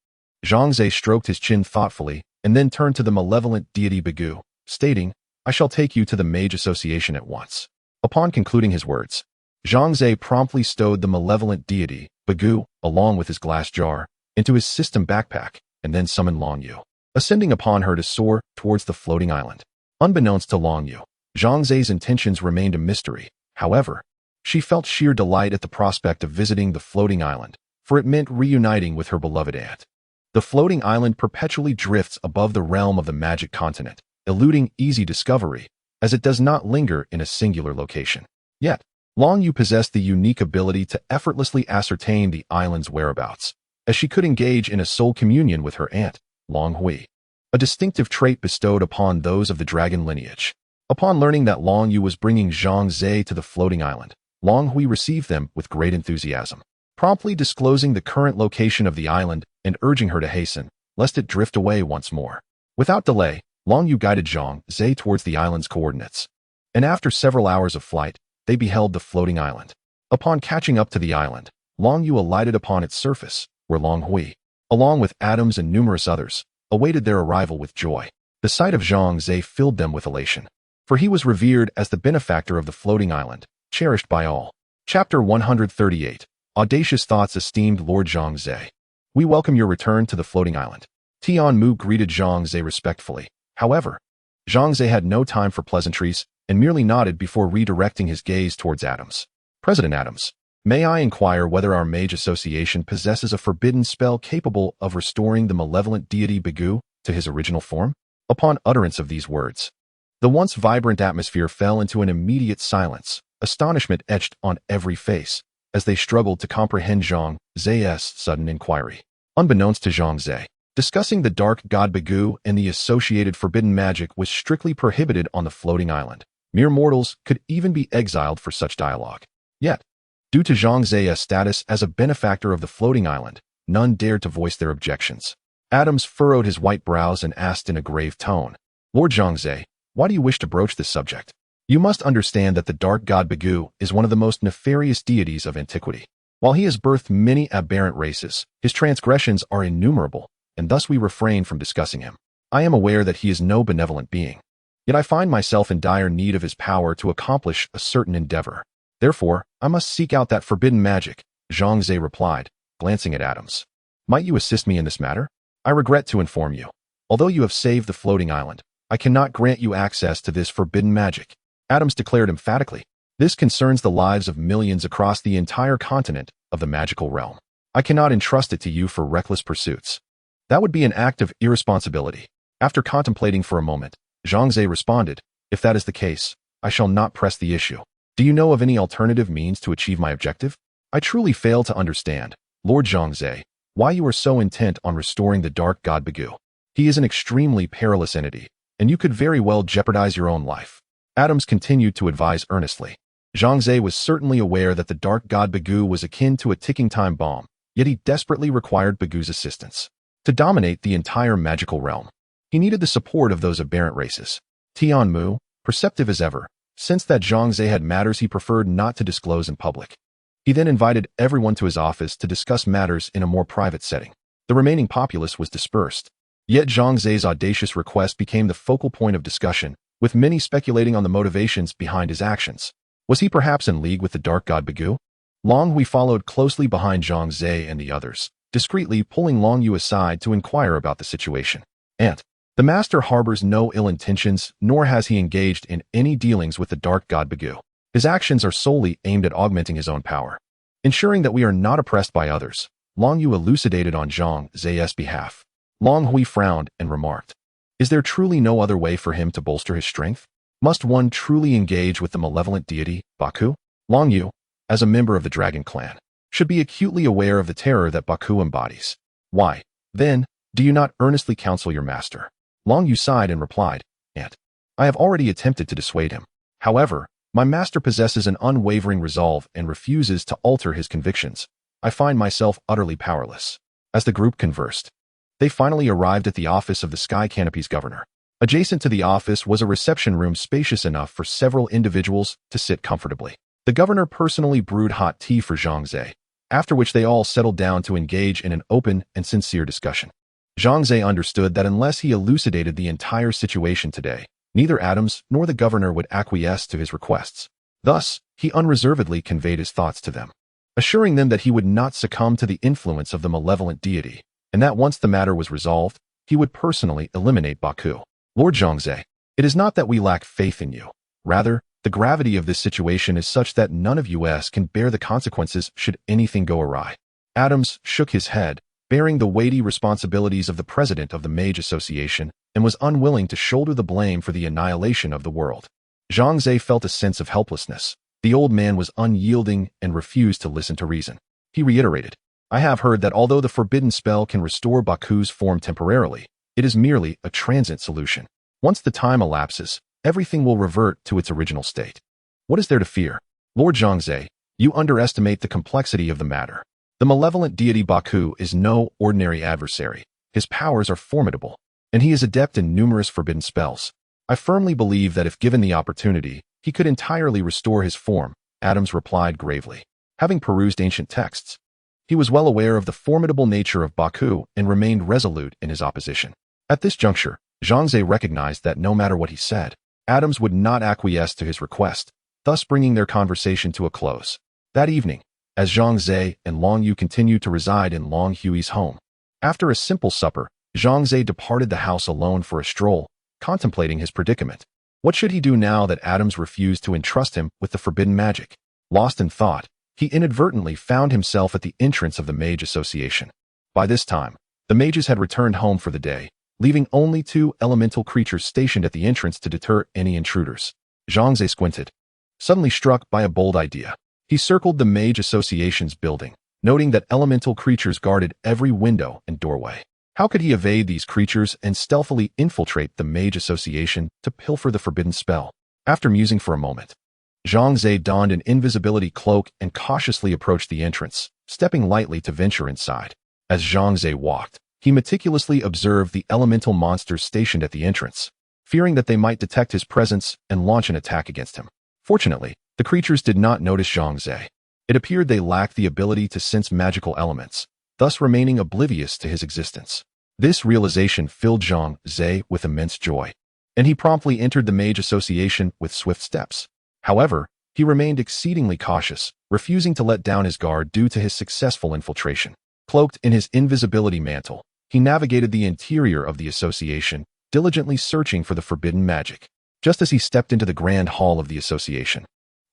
Zhang Ze stroked his chin thoughtfully and then turned to the malevolent deity Bagu, stating, "I shall take you to the Mage Association at once." Upon concluding his words, Zhang Ze promptly stowed the malevolent deity, Bagu, along with his glass jar, into his system backpack, and then summoned Long Yu, ascending upon her to soar towards the floating island. Unbeknownst to Long Yu, Zhang Ze's intentions remained a mystery. However, she felt sheer delight at the prospect of visiting the floating island, for it meant reuniting with her beloved aunt. The floating island perpetually drifts above the realm of the magic continent, eluding easy discovery, as it does not linger in a singular location. Yet, Long Yu possessed the unique ability to effortlessly ascertain the island's whereabouts, as she could engage in a soul communion with her aunt, Long Hui, a distinctive trait bestowed upon those of the dragon lineage. Upon learning that Long Yu was bringing Zhang Ze to the floating island, Long Hui received them with great enthusiasm, promptly disclosing the current location of the island and urging her to hasten, lest it drift away once more. Without delay, Long Yu guided Zhang Ze towards the island's coordinates, and after several hours of flight, they beheld the floating island. Upon catching up to the island, Long Yu alighted upon its surface, where Long Hui, along with Adams and numerous others, awaited their arrival with joy. The sight of Zhang Ze filled them with elation, for he was revered as the benefactor of the floating island, cherished by all. Chapter 138. Audacious Thoughts. Esteemed Lord Zhang Ze, we welcome your return to the floating island. Tian Mu greeted Zhang Ze respectfully. However, Zhang Ze had no time for pleasantries and merely nodded before redirecting his gaze towards Adams. President Adams, may I inquire whether our Mage Association possesses a forbidden spell capable of restoring the malevolent deity Bagu to his original form? Upon utterance of these words, the once vibrant atmosphere fell into an immediate silence. Astonishment etched on every face as they struggled to comprehend Zhang Ze's sudden inquiry. Unbeknownst to Zhang Ze, discussing the dark god Bagu and the associated forbidden magic was strictly prohibited on the floating island. Mere mortals could even be exiled for such dialogue. Yet, due to Zhang Ze's status as a benefactor of the floating island, none dared to voice their objections. Adams furrowed his white brows and asked in a grave tone, "Lord Zhang Ze, why do you wish to broach this subject? You must understand that the dark god Bagu is one of the most nefarious deities of antiquity. While he has birthed many aberrant races, his transgressions are innumerable, and thus we refrain from discussing him. I am aware that he is no benevolent being. Yet I find myself in dire need of his power to accomplish a certain endeavor. Therefore, I must seek out that forbidden magic," Zhang Ze replied, glancing at Adams. "Might you assist me in this matter? I regret to inform you. Although you have saved the floating island, I cannot grant you access to this forbidden magic," Adams declared emphatically. "This concerns the lives of millions across the entire continent of the magical realm. I cannot entrust it to you for reckless pursuits. That would be an act of irresponsibility." After contemplating for a moment, Zhang Ze responded, "If that is the case, I shall not press the issue. Do you know of any alternative means to achieve my objective? I truly fail to understand, Lord Zhang Ze, why you are so intent on restoring the dark god Bagu. He is an extremely perilous entity, and you could very well jeopardize your own life." Adams continued to advise earnestly. Zhang Ze was certainly aware that the dark god Bagu was akin to a ticking time bomb, yet he desperately required Bagu's assistance to dominate the entire magical realm. He needed the support of those aberrant races. Tian Mu, perceptive as ever, sensed that Zhang Ze had matters he preferred not to disclose in public. He then invited everyone to his office to discuss matters in a more private setting. The remaining populace was dispersed. Yet Zhang Ze's audacious request became the focal point of discussion, with many speculating on the motivations behind his actions. Was he perhaps in league with the dark god Bagu? Long Hui followed closely behind Zhang Ze and the others, discreetly pulling Long Yu aside to inquire about the situation. "Aunt, the master harbors no ill intentions, nor has he engaged in any dealings with the dark god Bagu. His actions are solely aimed at augmenting his own power, ensuring that we are not oppressed by others," Long Yu elucidated on Zhang Ze's behalf. Long Hui frowned and remarked, "Is there truly no other way for him to bolster his strength? Must one truly engage with the malevolent deity, Baku? Long Yu, as a member of the dragon clan, should be acutely aware of the terror that Baku embodies. Why, then, do you not earnestly counsel your master?" Long Yu sighed and replied, "Aunt, I have already attempted to dissuade him. However, my master possesses an unwavering resolve and refuses to alter his convictions. I find myself utterly powerless." As the group conversed, they finally arrived at the office of the Sky Canopy's governor. Adjacent to the office was a reception room spacious enough for several individuals to sit comfortably. The governor personally brewed hot tea for Zhang Ze, after which they all settled down to engage in an open and sincere discussion. Zhang Ze understood that unless he elucidated the entire situation today, neither Adams nor the governor would acquiesce to his requests. Thus, he unreservedly conveyed his thoughts to them, assuring them that he would not succumb to the influence of the malevolent deity, and that once the matter was resolved, he would personally eliminate Baku. Lord Zhang Ze, it is not that we lack faith in you. Rather, the gravity of this situation is such that none of us can bear the consequences should anything go awry. Adams shook his head, bearing the weighty responsibilities of the president of the Mage Association, and was unwilling to shoulder the blame for the annihilation of the world. Zhang Ze felt a sense of helplessness. The old man was unyielding and refused to listen to reason. He reiterated, I have heard that although the forbidden spell can restore Baku's form temporarily, it is merely a transient solution. Once the time elapses, everything will revert to its original state. What is there to fear? Lord Zhang Ze, you underestimate the complexity of the matter. The malevolent deity Baku is no ordinary adversary. His powers are formidable, and he is adept in numerous forbidden spells. I firmly believe that if given the opportunity, he could entirely restore his form, Adams replied gravely. Having perused ancient texts, he was well aware of the formidable nature of Baku and remained resolute in his opposition. At this juncture, Zhang Ze recognized that no matter what he said, Adams would not acquiesce to his request, thus bringing their conversation to a close. That evening, as Zhang Ze and Long Yu continued to reside in Long Hui's home, after a simple supper, Zhang Ze departed the house alone for a stroll, contemplating his predicament. What should he do now that Adams refused to entrust him with the forbidden magic? Lost in thought, he inadvertently found himself at the entrance of the Mage Association. By this time, the mages had returned home for the day, leaving only 2 elemental creatures stationed at the entrance to deter any intruders. Zhang Ze squinted, suddenly struck by a bold idea. He circled the Mage Association's building, noting that elemental creatures guarded every window and doorway. How could he evade these creatures and stealthily infiltrate the Mage Association to pilfer the forbidden spell? After musing for a moment, Zhang Ze donned an invisibility cloak and cautiously approached the entrance, stepping lightly to venture inside. As Zhang Ze walked, he meticulously observed the elemental monsters stationed at the entrance, fearing that they might detect his presence and launch an attack against him. Fortunately, the creatures did not notice Zhang Ze. It appeared they lacked the ability to sense magical elements, thus remaining oblivious to his existence. This realization filled Zhang Ze with immense joy, and he promptly entered the Mage Association with swift steps. However, he remained exceedingly cautious, refusing to let down his guard due to his successful infiltration. Cloaked in his invisibility mantle, he navigated the interior of the association, diligently searching for the forbidden magic. Just as he stepped into the grand hall of the association,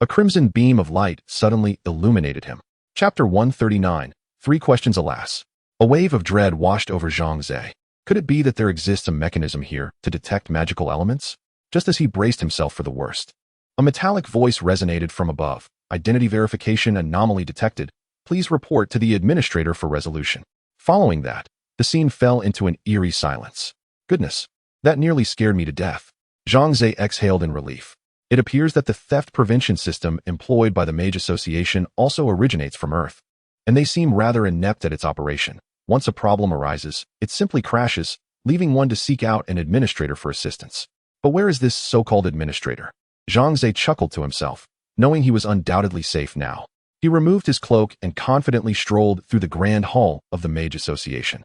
a crimson beam of light suddenly illuminated him. Chapter 139, 3 Questions Alas. A wave of dread washed over Zhang Ze. Could it be that there exists a mechanism here to detect magical elements? Just as he braced himself for the worst, a metallic voice resonated from above. Identity verification anomaly detected. Please report to the administrator for resolution. Following that, the scene fell into an eerie silence. Goodness, that nearly scared me to death. Zhang Ze exhaled in relief. It appears that the theft prevention system employed by the Mage Association also originates from Earth, and they seem rather inept at its operation. Once a problem arises, it simply crashes, leaving one to seek out an administrator for assistance. But where is this so-called administrator? Zhang Ze chuckled to himself, knowing he was undoubtedly safe now. He removed his cloak and confidently strolled through the grand hall of the Mage Association.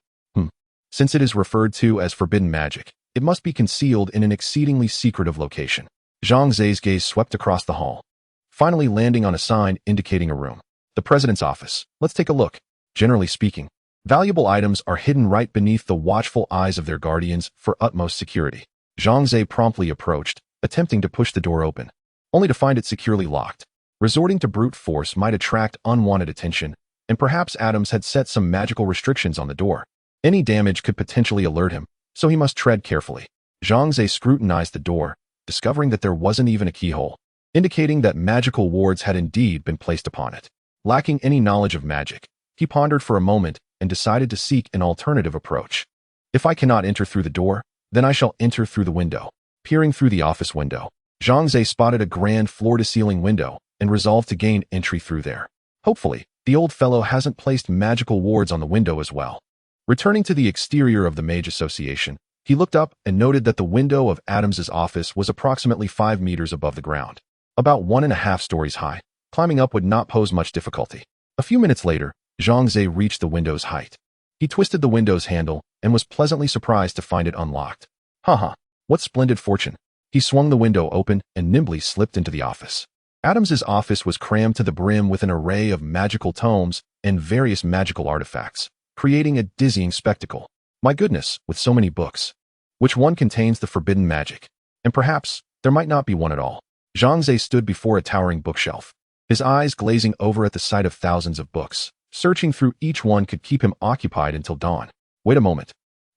Since it is referred to as forbidden magic, it must be concealed in an exceedingly secretive location. Zhang Ze's gaze swept across the hall, finally landing on a sign indicating a room. The president's office. Let's take a look. Generally speaking, valuable items are hidden right beneath the watchful eyes of their guardians for utmost security. Zhang Ze promptly approached, attempting to push the door open, only to find it securely locked. Resorting to brute force might attract unwanted attention, and perhaps Adams had set some magical restrictions on the door. Any damage could potentially alert him, so he must tread carefully. Zhang Ze scrutinized the door, discovering that there wasn't even a keyhole, indicating that magical wards had indeed been placed upon it. Lacking any knowledge of magic, he pondered for a moment and decided to seek an alternative approach. If I cannot enter through the door, then I shall enter through the window. Peering through the office window, Zhang Ze spotted a grand floor-to-ceiling window and resolved to gain entry through there. Hopefully, the old fellow hasn't placed magical wards on the window as well. Returning to the exterior of the Mage Association, he looked up and noted that the window of Adams's office was approximately 5 meters above the ground, about 1.5 stories high. Climbing up would not pose much difficulty. A few minutes later, Zhang Ze reached the window's height. He twisted the window's handle and was pleasantly surprised to find it unlocked. Haha, what splendid fortune. He swung the window open and nimbly slipped into the office. Adams's office was crammed to the brim with an array of magical tomes and various magical artifacts, creating a dizzying spectacle. My goodness, with so many books. Which one contains the forbidden magic? And perhaps there might not be one at all. Zhang Ze stood before a towering bookshelf, his eyes glazing over at the sight of thousands of books. Searching through each one could keep him occupied until dawn. Wait a moment.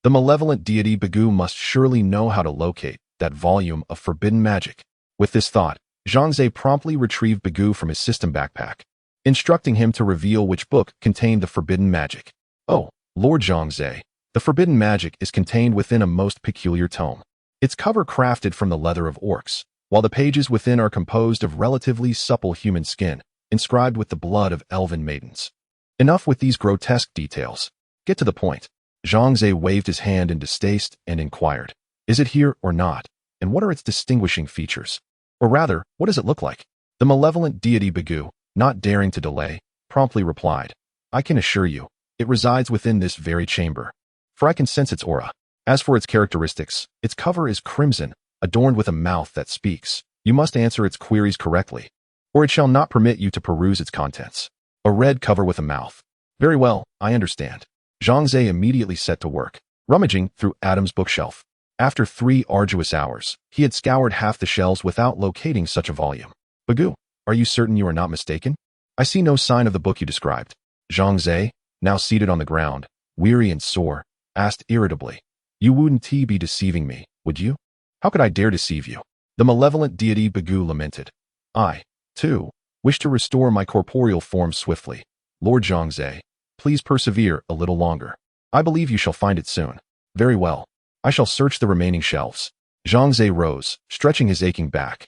The malevolent deity Bagu must surely know how to locate that volume of forbidden magic. With this thought, Zhang Ze promptly retrieved Bagu from his system backpack, instructing him to reveal which book contained the forbidden magic. Oh, Lord Zhang Ze, the forbidden magic is contained within a most peculiar tome. Its cover crafted from the leather of orcs, while the pages within are composed of relatively supple human skin, inscribed with the blood of elven maidens. Enough with these grotesque details. Get to the point. Zhang Ze waved his hand in distaste and inquired, is it here or not? And what are its distinguishing features? Or rather, what does it look like? The malevolent deity Bagu, not daring to delay, promptly replied, I can assure you, it resides within this very chamber, for I can sense its aura. As for its characteristics, its cover is crimson, adorned with a mouth that speaks. You must answer its queries correctly, or it shall not permit you to peruse its contents. A red cover with a mouth. Very well, I understand. Zhang Ze immediately set to work, rummaging through Adam's bookshelf. After 3 arduous hours, he had scoured half the shelves without locating such a volume. Bagu, are you certain you are not mistaken? I see no sign of the book you described. Zhang Ze, now seated on the ground, weary and sore, asked irritably. You wouldn't be deceiving me, would you? How could I dare deceive you? The malevolent deity Bagu lamented. I, too, wish to restore my corporeal form swiftly. Lord Zhang Ze, please persevere a little longer. I believe you shall find it soon. Very well. I shall search the remaining shelves. Zhang Ze rose, stretching his aching back,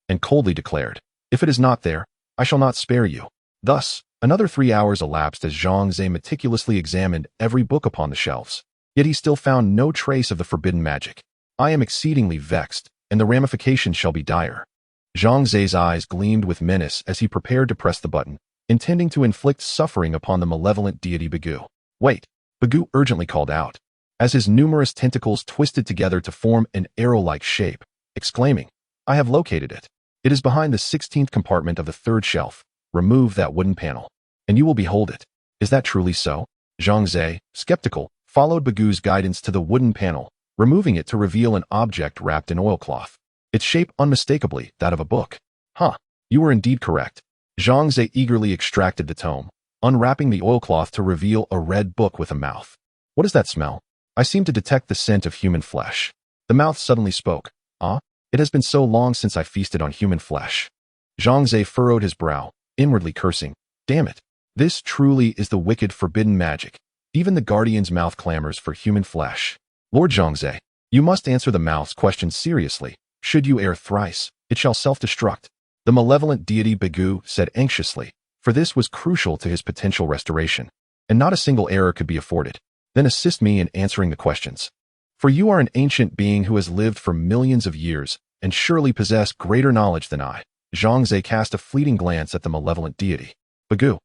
and coldly declared, if it is not there, I shall not spare you. Thus, another 3 hours elapsed as Zhang Ze meticulously examined every book upon the shelves. Yet he still found no trace of the forbidden magic. I am exceedingly vexed, and the ramifications shall be dire. Zhang Ze's eyes gleamed with menace as he prepared to press the button, intending to inflict suffering upon the malevolent deity Bagu. Wait, Bagu urgently called out, as his numerous tentacles twisted together to form an arrow-like shape, exclaiming, I have located it. It is behind the 16th compartment of the 3rd shelf. Remove that wooden panel, and you will behold it. Is that truly so? Zhang Ze, skeptical, followed Bagu's guidance to the wooden panel, removing it to reveal an object wrapped in oilcloth. Its shape unmistakably that of a book. Huh, you were indeed correct. Zhang Ze eagerly extracted the tome, unwrapping the oilcloth to reveal a red book with a mouth. What is that smell? I seem to detect the scent of human flesh. The mouth suddenly spoke. Ah, it has been so long since I feasted on human flesh. Zhang Ze furrowed his brow, inwardly cursing. Damn it. This truly is the wicked forbidden magic. Even the guardian's mouth clamors for human flesh. Lord Zhang Ze, you must answer the mouth's question seriously. Should you err thrice, it shall self-destruct. The malevolent deity Bagu said anxiously, for this was crucial to his potential restoration, and not a single error could be afforded. Then assist me in answering the questions. For you are an ancient being who has lived for millions of years, and surely possess greater knowledge than I. Zhang Ze cast a fleeting glance at the malevolent deity. Bagu,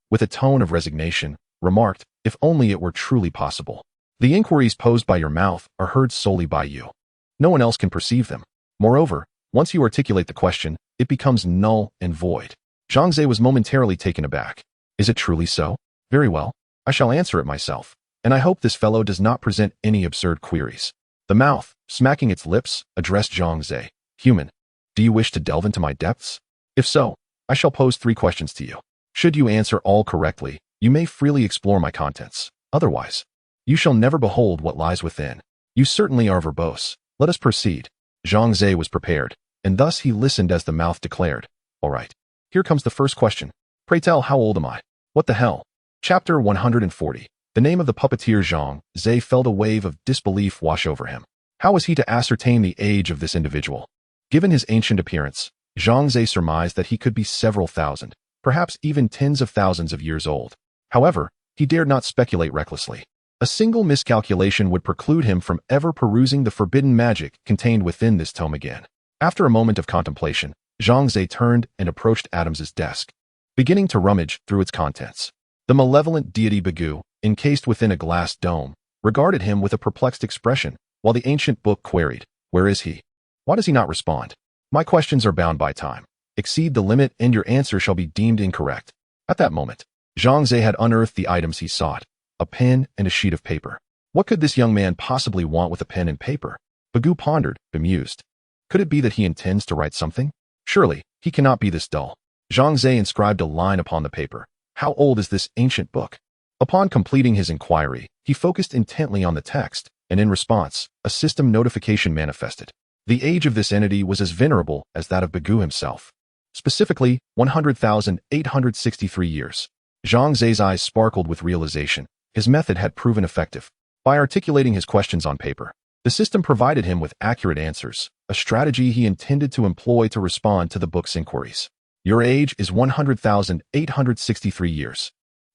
with a tone of resignation, remarked, if only it were truly possible. The inquiries posed by your mouth are heard solely by you. No one else can perceive them. Moreover, once you articulate the question, it becomes null and void. Zhang Ze was momentarily taken aback. Is it truly so? Very well. I shall answer it myself, and I hope this fellow does not present any absurd queries. The mouth, smacking its lips, addressed Zhang Ze. Human, do you wish to delve into my depths? If so, I shall pose 3 questions to you. Should you answer all correctly, you may freely explore my contents. Otherwise, you shall never behold what lies within. You certainly are verbose. Let us proceed. Zhang Ze was prepared, and thus he listened as the mouth declared. All right. Here comes the first question. Pray tell, how old am I? What the hell? Chapter 140. The name of the puppeteer Zhang Ze felt a wave of disbelief wash over him. How was he to ascertain the age of this individual? Given his ancient appearance, Zhang Ze surmised that he could be several thousand, perhaps even tens of thousands of years old. However, he dared not speculate recklessly. A single miscalculation would preclude him from ever perusing the forbidden magic contained within this tome again. After a moment of contemplation, Zhang Ze turned and approached Adams's desk, beginning to rummage through its contents. The malevolent deity Bagu, encased within a glass dome, regarded him with a perplexed expression, while the ancient book queried, "Where is he? Why does he not respond? My questions are bound by time. Exceed the limit and your answer shall be deemed incorrect." At that moment, Zhang Ze had unearthed the items he sought, a pen and a sheet of paper. What could this young man possibly want with a pen and paper? Bagoo pondered, bemused. Could it be that he intends to write something? Surely, he cannot be this dull. Zhang Ze inscribed a line upon the paper. How old is this ancient book? Upon completing his inquiry, he focused intently on the text, and in response, a system notification manifested. The age of this entity was as venerable as that of Bagoo himself. Specifically, 100,863 years. Zhang Ze's eyes sparkled with realization. His method had proven effective. By articulating his questions on paper, the system provided him with accurate answers, a strategy he intended to employ to respond to the book's inquiries. Your age is 100,863 years.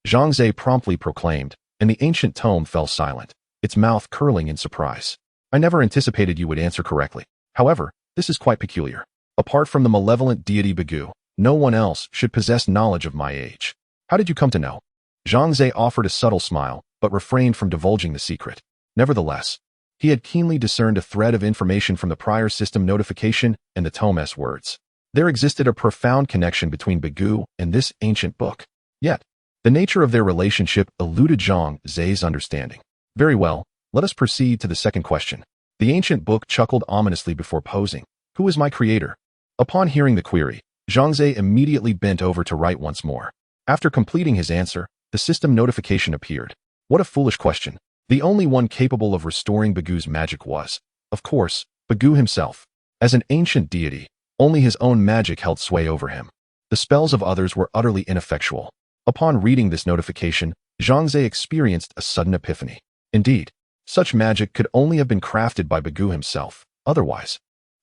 Zhang Ze promptly proclaimed, and the ancient tome fell silent, its mouth curling in surprise. I never anticipated you would answer correctly. However, this is quite peculiar. Apart from the malevolent deity Bagoo, no one else should possess knowledge of my age. How did you come to know? Zhang Ze offered a subtle smile, but refrained from divulging the secret. Nevertheless, he had keenly discerned a thread of information from the prior system notification and the tome's words. There existed a profound connection between Bagoo and this ancient book. Yet, the nature of their relationship eluded Zhang Ze's understanding. Very well, let us proceed to the second question. The ancient book chuckled ominously before posing. Who is my creator? Upon hearing the query, Zhang Ze immediately bent over to write once more. After completing his answer, the system notification appeared. What a foolish question. The only one capable of restoring Bagoo's magic was, of course, Bagoo himself. As an ancient deity, only his own magic held sway over him. The spells of others were utterly ineffectual. Upon reading this notification, Zhang Ze experienced a sudden epiphany. Indeed, such magic could only have been crafted by Bagoo himself. Otherwise,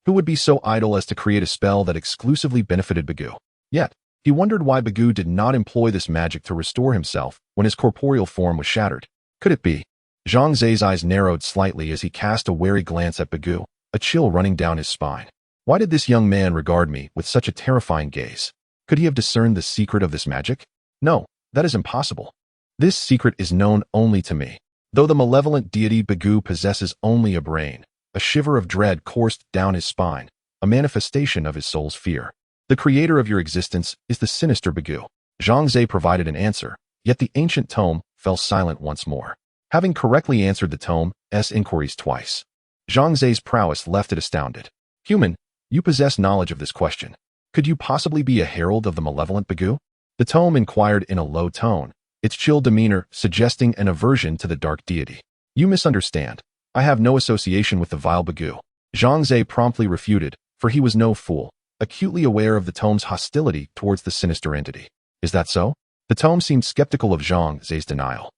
who would be so idle as to create a spell that exclusively benefited Bagoo? Yet, he wondered why Bagoo did not employ this magic to restore himself when his corporeal form was shattered. Could it be? Zhang Ze's eyes narrowed slightly as he cast a wary glance at Bagoo, a chill running down his spine. Why did this young man regard me with such a terrifying gaze? Could he have discerned the secret of this magic? No, that is impossible. This secret is known only to me. Though the malevolent deity Bagoo possesses only a brain, a shiver of dread coursed down his spine, a manifestation of his soul's fear. The creator of your existence is the sinister Bagoo. Zhang Ze provided an answer, yet the ancient tome fell silent once more. Having correctly answered the tome's inquiries twice, Zhang Ze's prowess left it astounded. Human, you possess knowledge of this question. Could you possibly be a herald of the malevolent Bagoo? The tome inquired in a low tone, its chill demeanor suggesting an aversion to the dark deity. You misunderstand. I have no association with the vile Bagoo. Zhang Ze promptly refuted, for he was no fool, acutely aware of the tome's hostility towards the sinister entity. Is that so? The tome seemed skeptical of Zhang Ze's denial.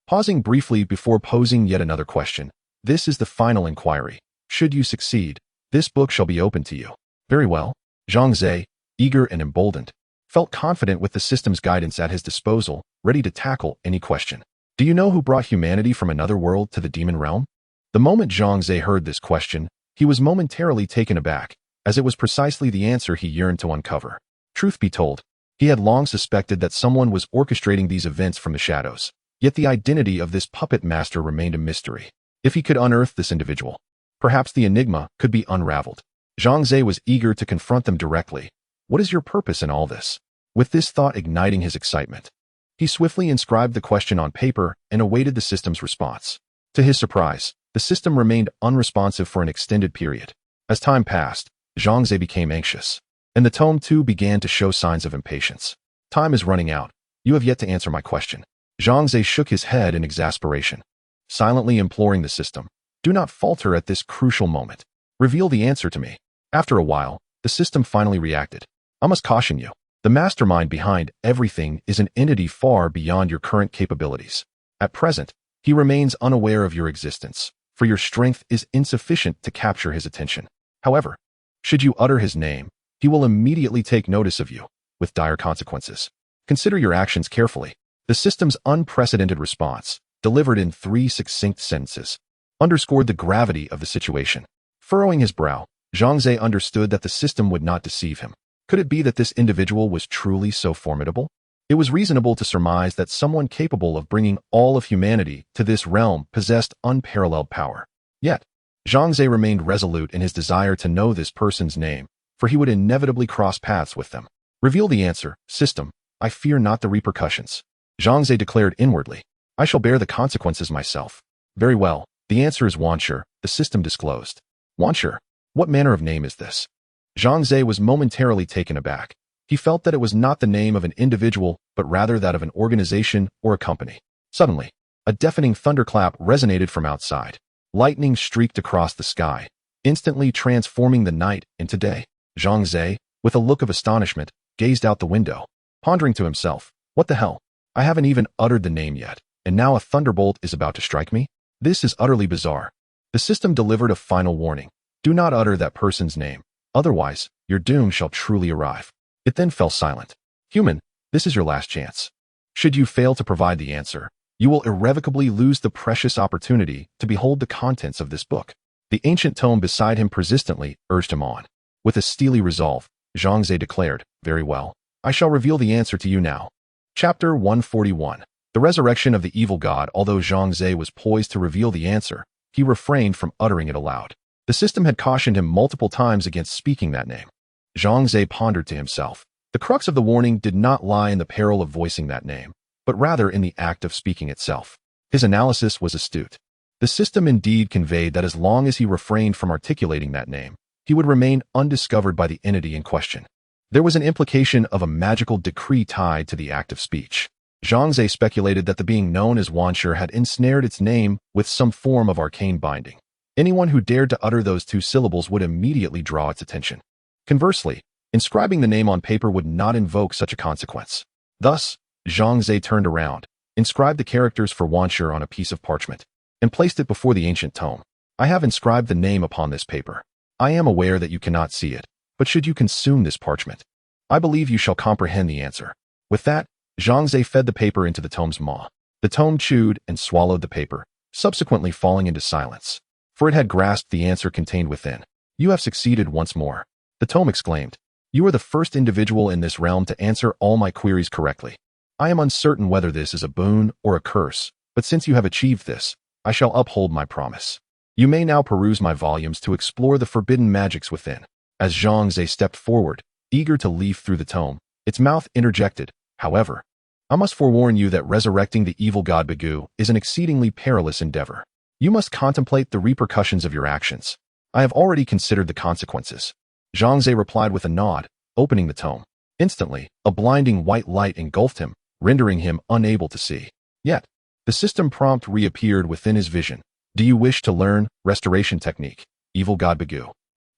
Pausing briefly before posing yet another question, this is the final inquiry. Should you succeed, this book shall be open to you. Very well. Zhang Ze, eager and emboldened, felt confident with the system's guidance at his disposal, ready to tackle any question. Do you know who brought humanity from another world to the demon realm? The moment Zhang Ze heard this question, he was momentarily taken aback, as it was precisely the answer he yearned to uncover. Truth be told, he had long suspected that someone was orchestrating these events from the shadows, yet the identity of this puppet master remained a mystery. If he could unearth this individual, perhaps the enigma could be unraveled. Zhang Ze was eager to confront them directly. What is your purpose in all this? With this thought igniting his excitement, he swiftly inscribed the question on paper and awaited the system's response. To his surprise, the system remained unresponsive for an extended period. As time passed, Zhang Ze became anxious, and the tome too began to show signs of impatience. Time is running out. You have yet to answer my question. Zhang Ze shook his head in exasperation, silently imploring the system. Do not falter at this crucial moment. Reveal the answer to me. After a while, the system finally reacted. I must caution you. The mastermind behind everything is an entity far beyond your current capabilities. At present, he remains unaware of your existence, for your strength is insufficient to capture his attention. However, should you utter his name, he will immediately take notice of you, with dire consequences. Consider your actions carefully. The system's unprecedented response, delivered in 3 succinct sentences, underscored the gravity of the situation. Furrowing his brow, Zhang Ze understood that the system would not deceive him. Could it be that this individual was truly so formidable? It was reasonable to surmise that someone capable of bringing all of humanity to this realm possessed unparalleled power. Yet, Zhang Ze remained resolute in his desire to know this person's name, for he would inevitably cross paths with them. Reveal the answer, system. I fear not the repercussions. Zhang Ze declared inwardly. I shall bear the consequences myself. Very well. The answer is Wanshi, the system disclosed. Wanshi? What manner of name is this? Zhang Ze was momentarily taken aback. He felt that it was not the name of an individual, but rather that of an organization or a company. Suddenly, a deafening thunderclap resonated from outside. Lightning streaked across the sky, instantly transforming the night into day. Zhang Ze, with a look of astonishment, gazed out the window, pondering to himself, what the hell? I haven't even uttered the name yet, and now a thunderbolt is about to strike me? This is utterly bizarre. The system delivered a final warning. Do not utter that person's name. Otherwise, your doom shall truly arrive. It then fell silent. Human, this is your last chance. Should you fail to provide the answer, you will irrevocably lose the precious opportunity to behold the contents of this book. The ancient tome beside him persistently urged him on. With a steely resolve, Zhang Ze declared, Very well. I shall reveal the answer to you now. Chapter 141. The Resurrection of the Evil God. Although Zhang Ze was poised to reveal the answer, he refrained from uttering it aloud. The system had cautioned him multiple times against speaking that name. Zhang Ze pondered to himself. The crux of the warning did not lie in the peril of voicing that name, but rather in the act of speaking itself. His analysis was astute. The system indeed conveyed that as long as he refrained from articulating that name, he would remain undiscovered by the entity in question. There was an implication of a magical decree tied to the act of speech. Zhang Ze speculated that the being known as Wanshi had ensnared its name with some form of arcane binding. Anyone who dared to utter those two syllables would immediately draw its attention. Conversely, inscribing the name on paper would not invoke such a consequence. Thus, Zhang Ze turned around, inscribed the characters for Wanshi on a piece of parchment, and placed it before the ancient tome. I have inscribed the name upon this paper. I am aware that you cannot see it, but should you consume this parchment, I believe you shall comprehend the answer. With that, Zhang Ze fed the paper into the tome's maw. The tome chewed and swallowed the paper, subsequently falling into silence, for it had grasped the answer contained within. You have succeeded once more. The tome exclaimed. You are the first individual in this realm to answer all my queries correctly. I am uncertain whether this is a boon or a curse, but since you have achieved this, I shall uphold my promise. You may now peruse my volumes to explore the forbidden magics within. As Zhang Ze stepped forward, eager to leaf through the tome, its mouth interjected, however, I must forewarn you that resurrecting the evil god Bagu is an exceedingly perilous endeavor. You must contemplate the repercussions of your actions. I have already considered the consequences. Zhang Ze replied with a nod, opening the tome. Instantly, a blinding white light engulfed him, rendering him unable to see. Yet, the system prompt reappeared within his vision. Do you wish to learn restoration technique, evil god Bagu?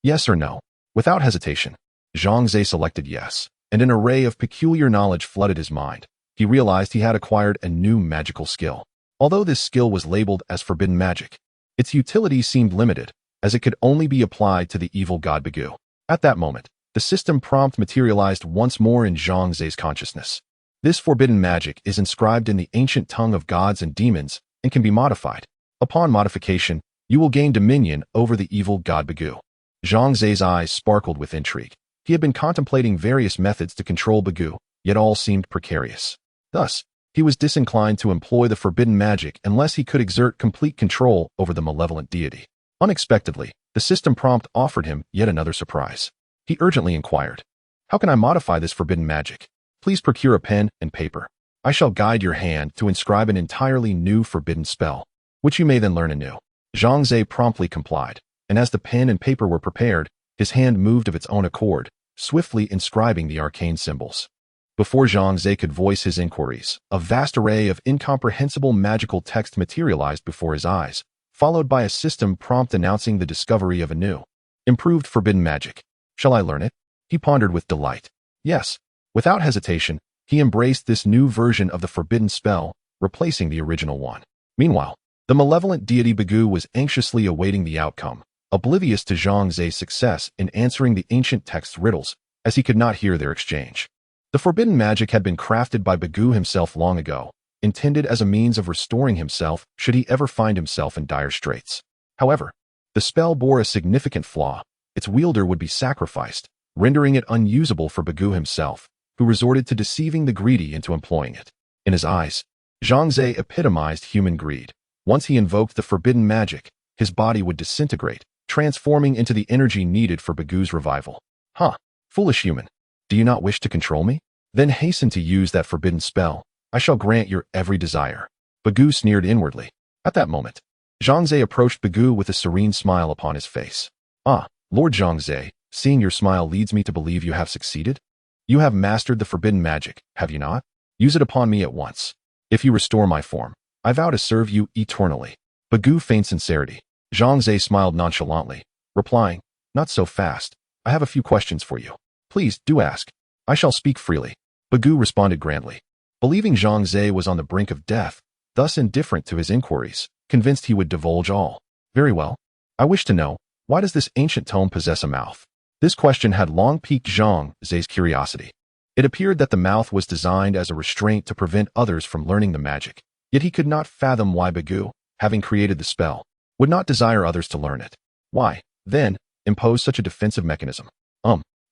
Yes or no? Without hesitation, Zhang Ze selected yes, and an array of peculiar knowledge flooded his mind. He realized he had acquired a new magical skill. Although this skill was labeled as forbidden magic, its utility seemed limited, as it could only be applied to the evil god Bagu. At that moment, the system prompt materialized once more in Zhang Ze's consciousness. This forbidden magic is inscribed in the ancient tongue of gods and demons and can be modified. Upon modification, you will gain dominion over the evil god Bagu. Zhang Ze's eyes sparkled with intrigue. He had been contemplating various methods to control Bagu, yet all seemed precarious. Thus, he was disinclined to employ the forbidden magic unless he could exert complete control over the malevolent deity. Unexpectedly, the system prompt offered him yet another surprise. He urgently inquired, How can I modify this forbidden magic? Please procure a pen and paper. I shall guide your hand to inscribe an entirely new forbidden spell, which you may then learn anew. Zhang Ze promptly complied, and as the pen and paper were prepared, his hand moved of its own accord, swiftly inscribing the arcane symbols. Before Zhang Ze could voice his inquiries, a vast array of incomprehensible magical text materialized before his eyes, followed by a system prompt announcing the discovery of a new, improved forbidden magic. Shall I learn it? He pondered with delight. Yes. Without hesitation, he embraced this new version of the forbidden spell, replacing the original one. Meanwhile, the malevolent deity Bagu was anxiously awaiting the outcome, oblivious to Zhang Ze's success in answering the ancient text's riddles, as he could not hear their exchange. The forbidden magic had been crafted by Bagu himself long ago, intended as a means of restoring himself should he ever find himself in dire straits. However, the spell bore a significant flaw. Its wielder would be sacrificed, rendering it unusable for Bagu himself, who resorted to deceiving the greedy into employing it. In his eyes, Zhang Ze epitomized human greed. Once he invoked the forbidden magic, his body would disintegrate, transforming into the energy needed for Bagu's revival. Huh, foolish human. Do you not wish to control me? Then hasten to use that forbidden spell. I shall grant your every desire. Bagu sneered inwardly. At that moment, Zhang Ze approached Bagu with a serene smile upon his face. Ah, Lord Zhang Ze, seeing your smile leads me to believe you have succeeded. You have mastered the forbidden magic, have you not? Use it upon me at once. If you restore my form, I vow to serve you eternally. Bagu feigned sincerity. Zhang Ze smiled nonchalantly, replying, Not so fast. I have a few questions for you. Please, do ask. I shall speak freely. Bagu responded grandly. Believing Zhang Ze was on the brink of death, thus indifferent to his inquiries, convinced he would divulge all. Very well. I wish to know, why does this ancient tome possess a mouth? This question had long piqued Zhang Ze's curiosity. It appeared that the mouth was designed as a restraint to prevent others from learning the magic, yet he could not fathom why Bagu, having created the spell, would not desire others to learn it. Why, then, impose such a defensive mechanism?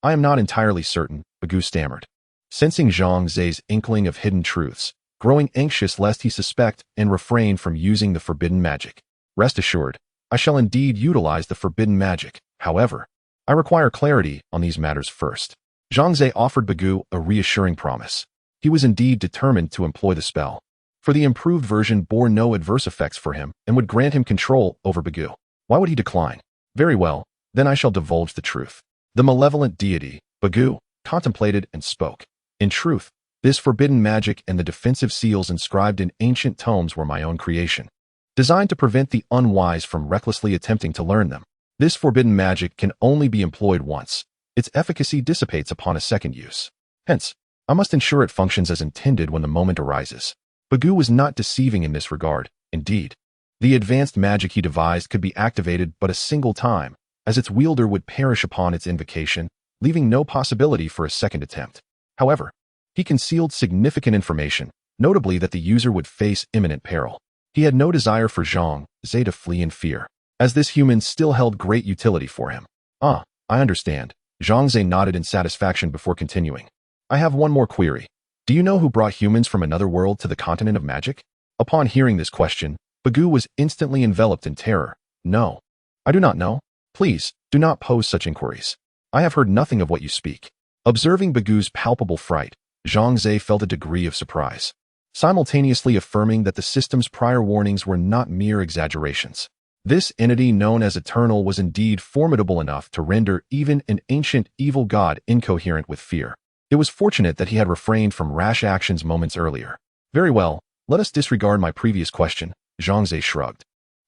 I am not entirely certain, Bagu stammered. Sensing Zhang Ze's inkling of hidden truths, growing anxious lest he suspect and refrain from using the forbidden magic. Rest assured, I shall indeed utilize the forbidden magic. However, I require clarity on these matters first. Zhang Ze offered Bagu a reassuring promise. He was indeed determined to employ the spell, for the improved version bore no adverse effects for him and would grant him control over Bagu. Why would he decline? Very well, then I shall divulge the truth. The malevolent deity, Bagu, contemplated and spoke. In truth, this forbidden magic and the defensive seals inscribed in ancient tomes were my own creation, designed to prevent the unwise from recklessly attempting to learn them. This forbidden magic can only be employed once. Its efficacy dissipates upon a second use. Hence, I must ensure it functions as intended when the moment arises. Bagu was not deceiving in this regard. Indeed, the advanced magic he devised could be activated but a single time, as its wielder would perish upon its invocation, leaving no possibility for a second attempt. However, he concealed significant information, notably that the user would face imminent peril. He had no desire for Zhang Ze to flee in fear, as this human still held great utility for him. I understand. Zhang Ze nodded in satisfaction before continuing. I have one more query. Do you know who brought humans from another world to the continent of magic? Upon hearing this question, Bagu was instantly enveloped in terror. No, I do not know. Please, do not pose such inquiries. I have heard nothing of what you speak. Observing Bagu's palpable fright, Zhang Ze felt a degree of surprise, simultaneously affirming that the system's prior warnings were not mere exaggerations. This entity known as Eternal was indeed formidable enough to render even an ancient evil god incoherent with fear. It was fortunate that he had refrained from rash actions moments earlier. Very well, let us disregard my previous question, Zhang Ze shrugged.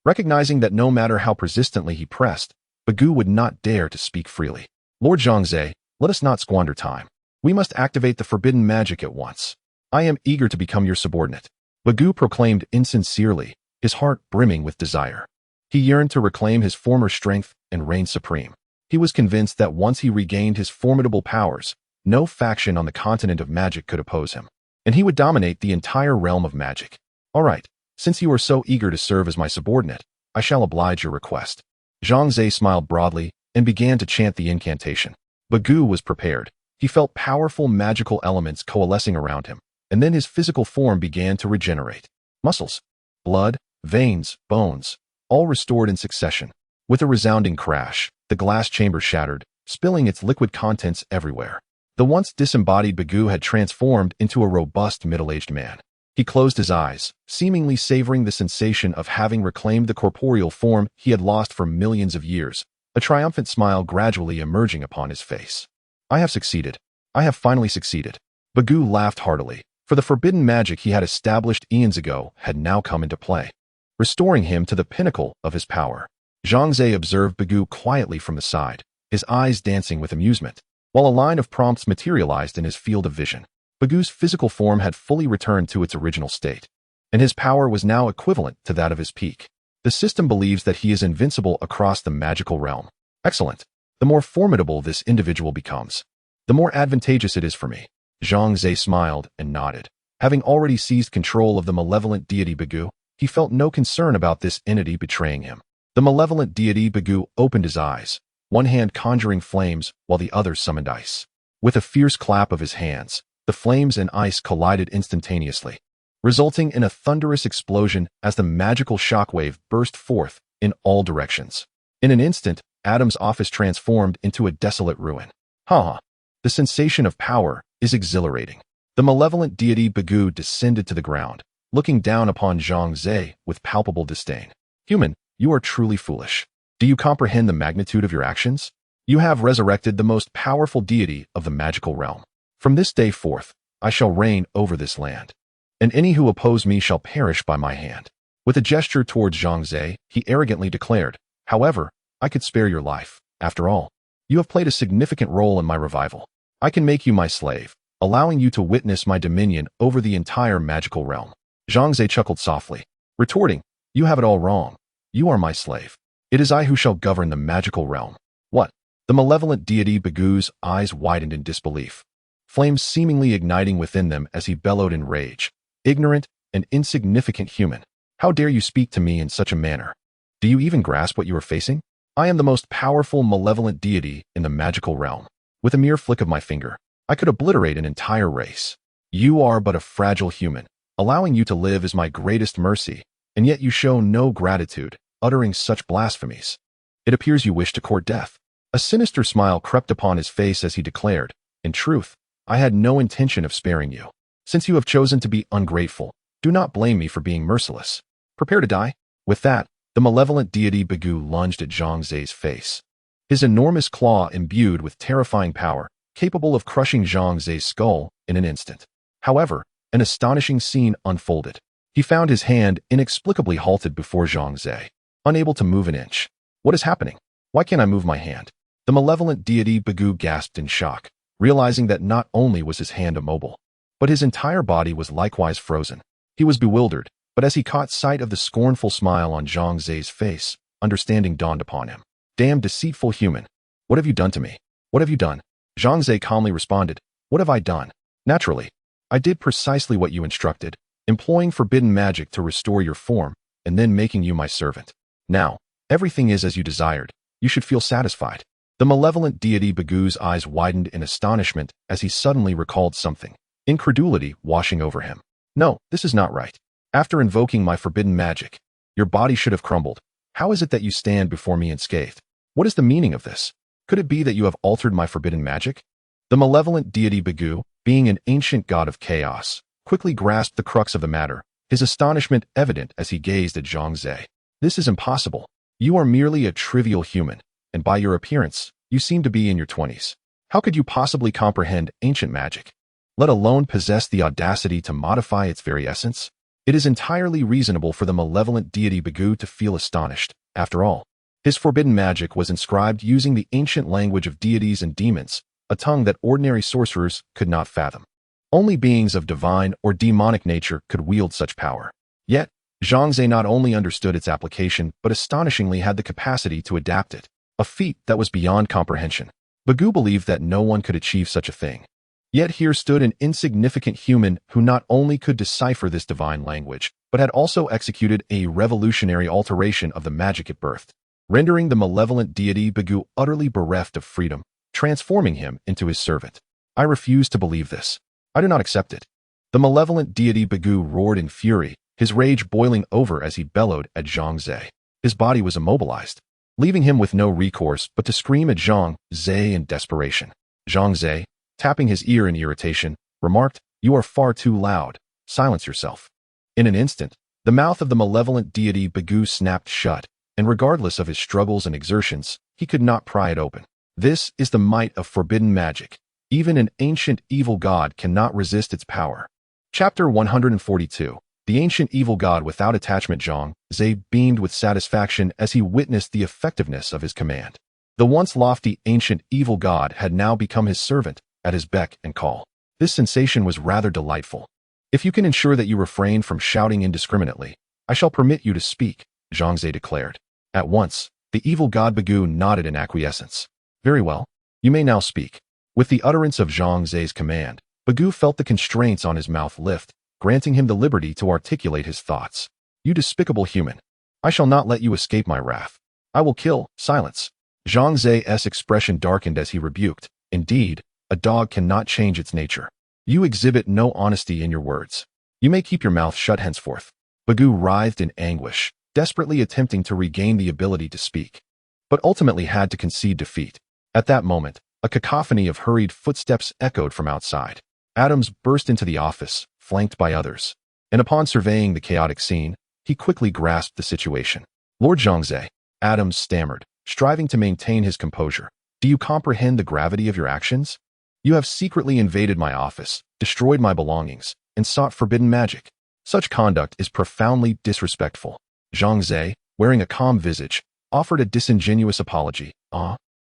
Recognizing that no matter how persistently he pressed, Bagu would not dare to speak freely. Lord Zhang Ze, let us not squander time. We must activate the forbidden magic at once. I am eager to become your subordinate. Bagu proclaimed insincerely, his heart brimming with desire. He yearned to reclaim his former strength and reign supreme. He was convinced that once he regained his formidable powers, no faction on the continent of magic could oppose him, and he would dominate the entire realm of magic. All right, since you are so eager to serve as my subordinate, I shall oblige your request. Zhang Ze smiled broadly and began to chant the incantation. Bagu was prepared. He felt powerful magical elements coalescing around him, and then his physical form began to regenerate. Muscles, blood, veins, bones, all restored in succession. With a resounding crash, the glass chamber shattered, spilling its liquid contents everywhere. The once disembodied Bagu had transformed into a robust middle-aged man. He closed his eyes, seemingly savoring the sensation of having reclaimed the corporeal form he had lost for millions of years, a triumphant smile gradually emerging upon his face. I have succeeded. I have finally succeeded. Bagu laughed heartily, for the forbidden magic he had established eons ago had now come into play, restoring him to the pinnacle of his power. Zhang Ze observed Bagu quietly from the side, his eyes dancing with amusement, while a line of prompts materialized in his field of vision. Bagu's physical form had fully returned to its original state, and his power was now equivalent to that of his peak. The system believes that he is invincible across the magical realm. Excellent. The more formidable this individual becomes, the more advantageous it is for me. Zhang Ze smiled and nodded. Having already seized control of the malevolent deity Bagu, he felt no concern about this entity betraying him. The malevolent deity Bagu opened his eyes, one hand conjuring flames while the other summoned ice. With a fierce clap of his hands, the flames and ice collided instantaneously, resulting in a thunderous explosion as the magical shockwave burst forth in all directions. In an instant, Adam's office transformed into a desolate ruin. Ha! The sensation of power is exhilarating. The malevolent deity Bagoo descended to the ground, looking down upon Zhang Ze with palpable disdain. Human, you are truly foolish. Do you comprehend the magnitude of your actions? You have resurrected the most powerful deity of the magical realm. From this day forth, I shall reign over this land, and any who oppose me shall perish by my hand. With a gesture towards Zhang Ze, he arrogantly declared, however, I could spare your life. After all, you have played a significant role in my revival. I can make you my slave, allowing you to witness my dominion over the entire magical realm. Zhang Ze chuckled softly, retorting, you have it all wrong. You are my slave. It is I who shall govern the magical realm. What? The malevolent deity Bagoo's eyes widened in disbelief, flames seemingly igniting within them as he bellowed in rage. Ignorant and insignificant human. How dare you speak to me in such a manner? Do you even grasp what you are facing? I am the most powerful malevolent deity in the magical realm. With a mere flick of my finger, I could obliterate an entire race. You are but a fragile human. Allowing you to live is my greatest mercy, and yet you show no gratitude, uttering such blasphemies. It appears you wish to court death. A sinister smile crept upon his face as he declared, in truth, I had no intention of sparing you. Since you have chosen to be ungrateful, do not blame me for being merciless. Prepare to die. With that, the malevolent deity Bagoo lunged at Zhang Ze's face. His enormous claw imbued with terrifying power, capable of crushing Zhang Ze's skull in an instant. However, an astonishing scene unfolded. He found his hand inexplicably halted before Zhang Ze, unable to move an inch. What is happening? Why can't I move my hand? The malevolent deity Bagoo gasped in shock, realizing that not only was his hand immobile, but his entire body was likewise frozen. He was bewildered, but as he caught sight of the scornful smile on Zhang Ze's face, understanding dawned upon him. Damn deceitful human. What have you done to me? What have you done? Zhang Ze calmly responded, what have I done? Naturally, I did precisely what you instructed, employing forbidden magic to restore your form, and then making you my servant. Now, everything is as you desired. You should feel satisfied. The malevolent deity Bagoo's eyes widened in astonishment as he suddenly recalled something, incredulity washing over him. No, this is not right. After invoking my forbidden magic, your body should have crumbled. How is it that you stand before me unscathed? What is the meaning of this? Could it be that you have altered my forbidden magic? The malevolent deity Bagoo, being an ancient god of chaos, quickly grasped the crux of the matter, his astonishment evident as he gazed at Zhang Ze. This is impossible. You are merely a trivial human, and by your appearance, you seem to be in your 20s. How could you possibly comprehend ancient magic, let alone possess the audacity to modify its very essence? It is entirely reasonable for the malevolent deity Bagoo to feel astonished. After all, his forbidden magic was inscribed using the ancient language of deities and demons, a tongue that ordinary sorcerers could not fathom. Only beings of divine or demonic nature could wield such power. Yet, Zhang Ze not only understood its application, but astonishingly had the capacity to adapt it, a feat that was beyond comprehension. Bagoo believed that no one could achieve such a thing. Yet here stood an insignificant human who not only could decipher this divine language, but had also executed a revolutionary alteration of the magic it birthed, rendering the malevolent deity Bagoo utterly bereft of freedom, transforming him into his servant. I refuse to believe this. I do not accept it. The malevolent deity Bagoo roared in fury, his rage boiling over as he bellowed at Zhang Ze. His body was immobilized, leaving him with no recourse but to scream at Zhang Ze in desperation. Zhang Ze, tapping his ear in irritation, remarked, you are far too loud. Silence yourself. In an instant, the mouth of the malevolent deity Bagoo snapped shut, and regardless of his struggles and exertions, he could not pry it open. This is the might of forbidden magic. Even an ancient evil god cannot resist its power. Chapter 142. The ancient evil god without attachment. Zhang Ze beamed with satisfaction as he witnessed the effectiveness of his command. The once lofty ancient evil god had now become his servant, at his beck and call. This sensation was rather delightful. If you can ensure that you refrain from shouting indiscriminately, I shall permit you to speak, Zhang Ze declared. At once, the evil god Bagoo nodded in acquiescence. Very well. You may now speak. With the utterance of Zhang Ze's command, Bagoo felt the constraints on his mouth lift, granting him the liberty to articulate his thoughts. You despicable human. I shall not let you escape my wrath. I will kill. Silence. Zhang Ze's expression darkened as he rebuked. Indeed, a dog cannot change its nature. You exhibit no honesty in your words. You may keep your mouth shut henceforth. Bagoo writhed in anguish, desperately attempting to regain the ability to speak, but ultimately had to concede defeat. At that moment, a cacophony of hurried footsteps echoed from outside. Adams burst into the office, flanked by others, and upon surveying the chaotic scene, he quickly grasped the situation. Lord Zhang Ze, Adams stammered, striving to maintain his composure. Do you comprehend the gravity of your actions? You have secretly invaded my office, destroyed my belongings, and sought forbidden magic. Such conduct is profoundly disrespectful. Zhang Ze, wearing a calm visage, offered a disingenuous apology.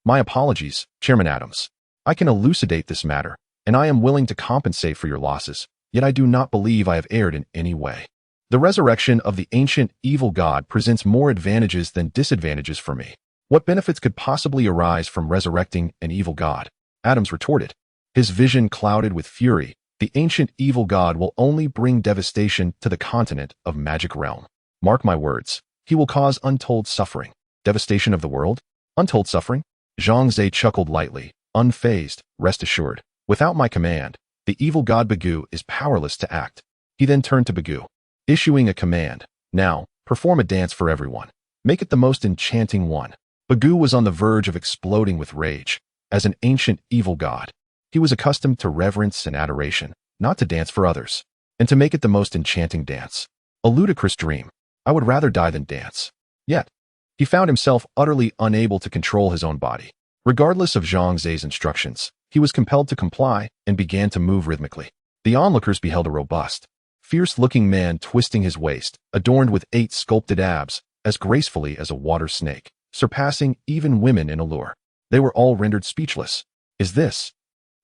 My apologies, Chairman Adams. I can elucidate this matter, and I am willing to compensate for your losses, yet I do not believe I have erred in any way. The resurrection of the ancient evil god presents more advantages than disadvantages for me. What benefits could possibly arise from resurrecting an evil god? Adams retorted, his vision clouded with fury. The ancient evil god will only bring devastation to the continent of Magic Realm. Mark my words, he will cause untold suffering. Devastation of the world? Untold suffering? Zhang Ze chuckled lightly, unfazed. Rest assured, without my command, the evil god Bagoo is powerless to act. He then turned to Bagoo, issuing a command. Now, perform a dance for everyone. Make it the most enchanting one. Bagoo was on the verge of exploding with rage. As an ancient evil god, he was accustomed to reverence and adoration, not to dance for others, and to make it the most enchanting dance. A ludicrous dream. I would rather die than dance. Yet, he found himself utterly unable to control his own body. Regardless of Zhang Ze's instructions, he was compelled to comply and began to move rhythmically. The onlookers beheld a robust, fierce-looking man twisting his waist, adorned with 8 sculpted abs, as gracefully as a water snake, surpassing even women in allure. They were all rendered speechless. Is this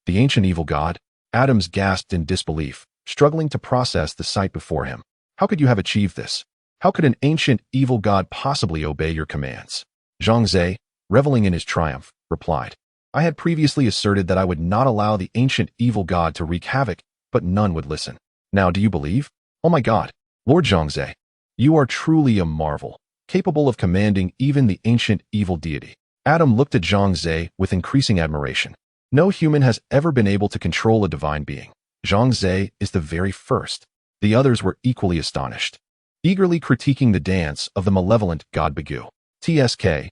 the ancient evil god? Adams gasped in disbelief, struggling to process the sight before him. How could you have achieved this? How could an ancient evil god possibly obey your commands? Zhang Ze, reveling in his triumph, replied, I had previously asserted that I would not allow the ancient evil god to wreak havoc, but none would listen. Now do you believe? Oh my god, Lord Zhang Ze, you are truly a marvel, capable of commanding even the ancient evil deity. Adam looked at Zhang Ze with increasing admiration. No human has ever been able to control a divine being. Zhang Ze is the very first. The others were equally astonished, eagerly critiquing the dance of the malevolent god Bagoo. TSK.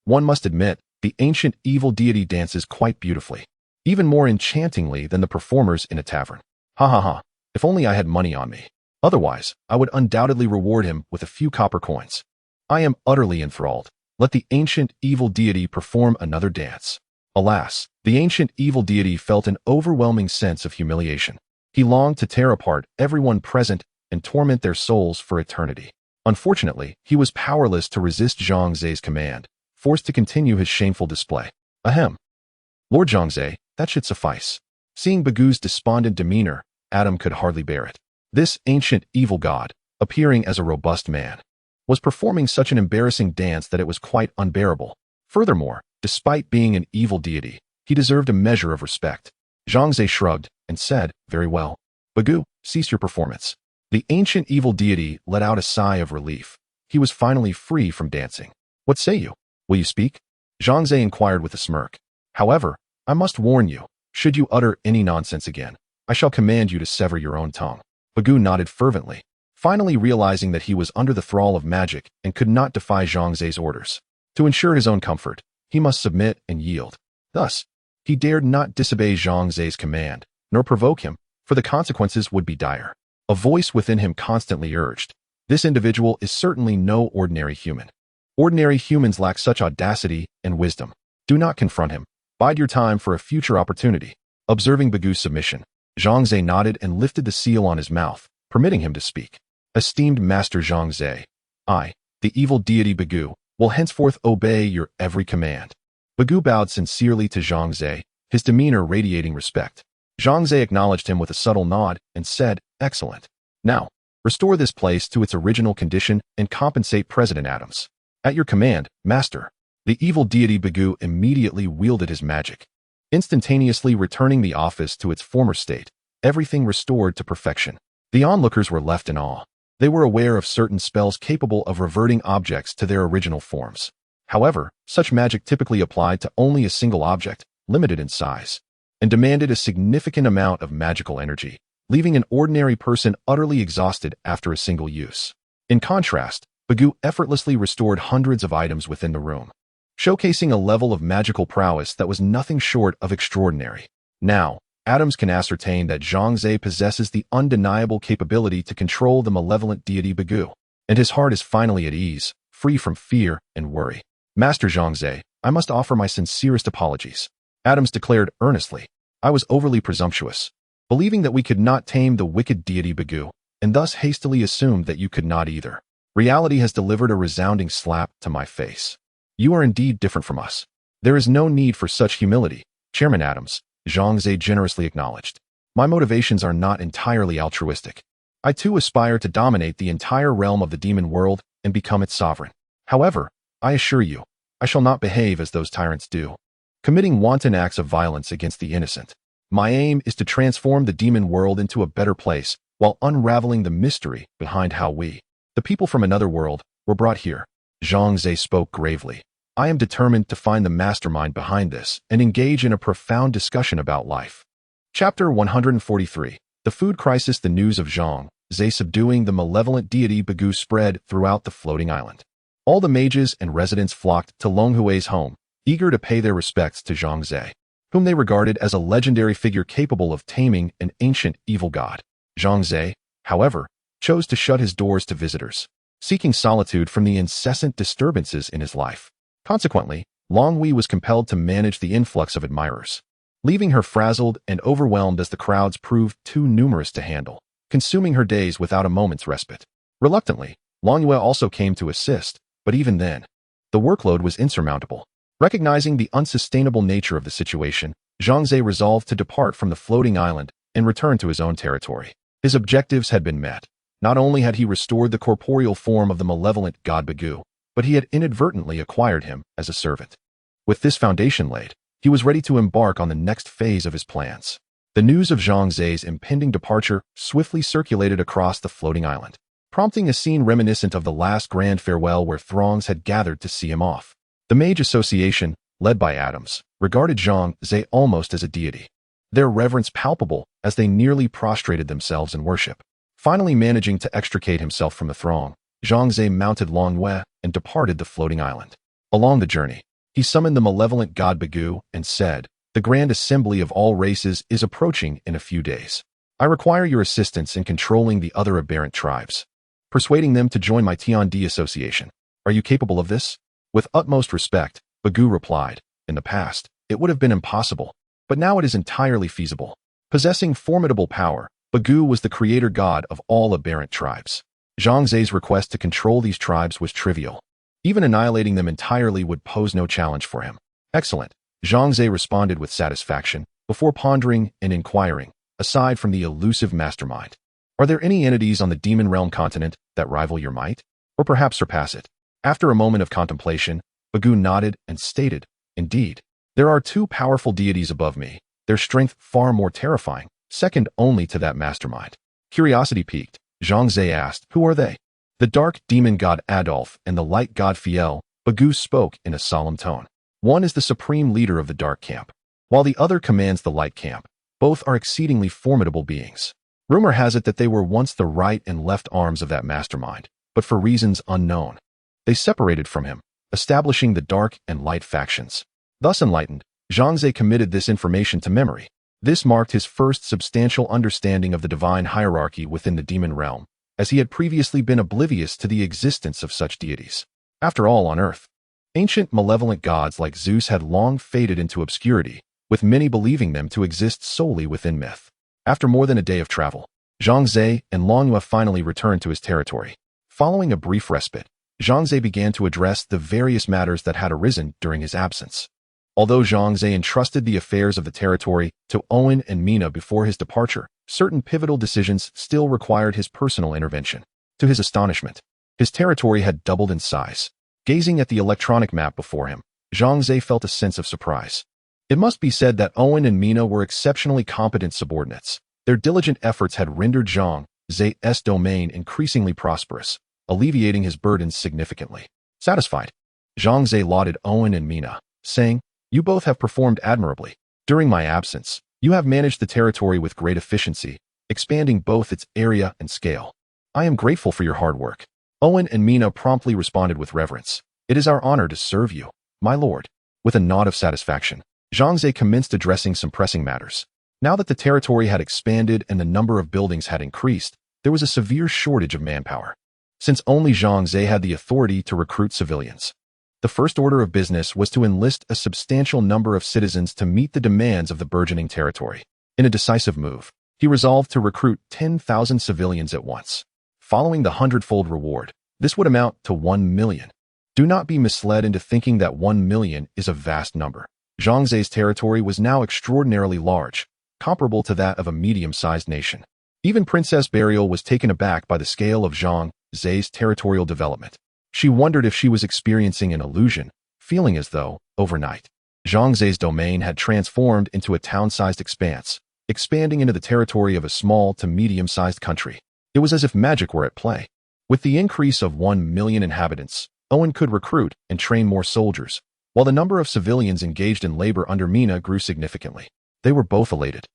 One must admit, the ancient evil deity dances quite beautifully, even more enchantingly than the performers in a tavern. Ha ha ha, if only I had money on me. Otherwise, I would undoubtedly reward him with a few copper coins. I am utterly enthralled. Let the ancient evil deity perform another dance. Alas, the ancient evil deity felt an overwhelming sense of humiliation. He longed to tear apart everyone present and torment their souls for eternity. Unfortunately, he was powerless to resist Zhang Ze's command, forced to continue his shameful display. Ahem. Lord Zhang Ze, that should suffice. Seeing Bagoo's despondent demeanor, Adam could hardly bear it. This ancient evil god, appearing as a robust man, was performing such an embarrassing dance that it was quite unbearable. Furthermore, despite being an evil deity, he deserved a measure of respect. Zhang Ze shrugged and said, very well. Bagoo, cease your performance. The ancient evil deity let out a sigh of relief. He was finally free from dancing. What say you? Will you speak? Zhang Ze inquired with a smirk. However, I must warn you, should you utter any nonsense again, I shall command you to sever your own tongue. Bagoo nodded fervently, finally realizing that he was under the thrall of magic and could not defy Zhang Ze's orders. To ensure his own comfort, he must submit and yield. Thus, he dared not disobey Zhang Ze's command, nor provoke him, for the consequences would be dire. A voice within him constantly urged, this individual is certainly no ordinary human. Ordinary humans lack such audacity and wisdom. Do not confront him. Bide your time for a future opportunity. Observing Bagoo's submission, Zhang Ze nodded and lifted the seal on his mouth, permitting him to speak. Esteemed Master Zhang Ze, I, the evil deity Bagoo, will henceforth obey your every command. Bagoo bowed sincerely to Zhang Ze, his demeanor radiating respect. Zhang Ze acknowledged him with a subtle nod and said, excellent. Now, restore this place to its original condition and compensate President Adams. At your command, Master. The evil deity Bagoo immediately wielded his magic, instantaneously returning the office to its former state, everything restored to perfection. The onlookers were left in awe. They were aware of certain spells capable of reverting objects to their original forms. However, such magic typically applied to only a single object, limited in size, and demanded a significant amount of magical energy, leaving an ordinary person utterly exhausted after a single use. In contrast, Bagoo effortlessly restored hundreds of items within the room, showcasing a level of magical prowess that was nothing short of extraordinary. Now, Adams can ascertain that Zhang Ze possesses the undeniable capability to control the malevolent deity Bagoo, and his heart is finally at ease, free from fear and worry. Master Zhang Ze, I must offer my sincerest apologies, Adams declared earnestly. I was overly presumptuous, believing that we could not tame the wicked deity Bagoo, and thus hastily assumed that you could not either. Reality has delivered a resounding slap to my face. You are indeed different from us. There is no need for such humility, Chairman Adams, Zhang Ze generously acknowledged. My motivations are not entirely altruistic. I too aspire to dominate the entire realm of the demon world and become its sovereign. However, I assure you, I shall not behave as those tyrants do, committing wanton acts of violence against the innocent. My aim is to transform the demon world into a better place while unraveling the mystery behind how we, the people from another world, were brought here. Zhang Ze spoke gravely. I am determined to find the mastermind behind this and engage in a profound discussion about life. Chapter 143. The Food Crisis. The news of Zhang Ze subduing the malevolent deity Bagoo spread throughout the floating island. All the mages and residents flocked to Longhui's home, eager to pay their respects to Zhang Ze, whom they regarded as a legendary figure capable of taming an ancient evil god. Zhang Ze, however, chose to shut his doors to visitors, seeking solitude from the incessant disturbances in his life. Consequently, Longhui was compelled to manage the influx of admirers, leaving her frazzled and overwhelmed as the crowds proved too numerous to handle, consuming her days without a moment's respite. Reluctantly, Longhui also came to assist, but even then, the workload was insurmountable. Recognizing the unsustainable nature of the situation, Zhang Ze resolved to depart from the floating island and return to his own territory. His objectives had been met. Not only had he restored the corporeal form of the malevolent god Bagoo, but he had inadvertently acquired him as a servant. With this foundation laid, he was ready to embark on the next phase of his plans. The news of Zhang Ze's impending departure swiftly circulated across the floating island, prompting a scene reminiscent of the last grand farewell where throngs had gathered to see him off. The Mage Association, led by Adams, regarded Zhang Ze almost as a deity, their reverence palpable as they nearly prostrated themselves in worship. Finally managing to extricate himself from the throng, Zhang Ze mounted Longhui and departed the floating island. Along the journey, he summoned the malevolent god Bagoo and said, "The grand assembly of all races is approaching in a few days. I require your assistance in controlling the other aberrant tribes, persuading them to join my Tiandi association. Are you capable of this?" With utmost respect, Bagoo replied, "In the past, it would have been impossible, but now it is entirely feasible." Possessing formidable power, Bagoo was the creator god of all aberrant tribes. Zhang Ze's request to control these tribes was trivial. Even annihilating them entirely would pose no challenge for him. Excellent, Zhang Ze responded with satisfaction, before pondering and inquiring, aside from the elusive mastermind, are there any entities on the demon realm continent that rival your might, or perhaps surpass it? After a moment of contemplation, Bagoo nodded and stated, "Indeed, there are two powerful deities above me, their strength far more terrifying, second only to that mastermind." Curiosity piqued, Zhang Ze asked, "Who are they?" "The dark demon god Adolf and the light god Fiel," Bagoo spoke in a solemn tone. "One is the supreme leader of the dark camp, while the other commands the light camp. Both are exceedingly formidable beings. Rumor has it that they were once the right and left arms of that mastermind, but for reasons unknown, they separated from him, establishing the dark and light factions." Thus enlightened, Zhang Ze committed this information to memory. This marked his first substantial understanding of the divine hierarchy within the demon realm, as he had previously been oblivious to the existence of such deities. After all, on Earth, ancient malevolent gods like Zeus had long faded into obscurity, with many believing them to exist solely within myth. After more than a day of travel, Zhang Ze and Longhui finally returned to his territory. Following a brief respite, Zhang Ze began to address the various matters that had arisen during his absence. Although Zhang Ze entrusted the affairs of the territory to Owen and Mina before his departure, certain pivotal decisions still required his personal intervention. To his astonishment, his territory had doubled in size. Gazing at the electronic map before him, Zhang Ze felt a sense of surprise. It must be said that Owen and Mina were exceptionally competent subordinates. Their diligent efforts had rendered Zhang Ze's domain increasingly prosperous, alleviating his burdens significantly. Satisfied, Zhang Ze lauded Owen and Mina, saying, You both have performed admirably. During my absence, you have managed the territory with great efficiency, expanding both its area and scale. I am grateful for your hard work. Owen and Mina promptly responded with reverence. It is our honor to serve you, my lord. With a nod of satisfaction, Zhang Ze commenced addressing some pressing matters. Now that the territory had expanded and the number of buildings had increased, there was a severe shortage of manpower. Since only Zhang Ze had the authority to recruit civilians, the first order of business was to enlist a substantial number of citizens to meet the demands of the burgeoning territory. In a decisive move, he resolved to recruit 10,000 civilians at once. Following the hundredfold reward, this would amount to 1 million. Do not be misled into thinking that 1 million is a vast number. Zhang Ze's territory was now extraordinarily large, comparable to that of a medium-sized nation. Even Princess Burial was taken aback by the scale of Zhang Ze's territorial development. She wondered if she was experiencing an illusion, feeling as though, overnight, Zhang Ze's domain had transformed into a town-sized expanse, expanding into the territory of a small to medium-sized country. It was as if magic were at play. With the increase of 1 million inhabitants, Owen could recruit and train more soldiers, while the number of civilians engaged in labor under Mina grew significantly. They were both elated,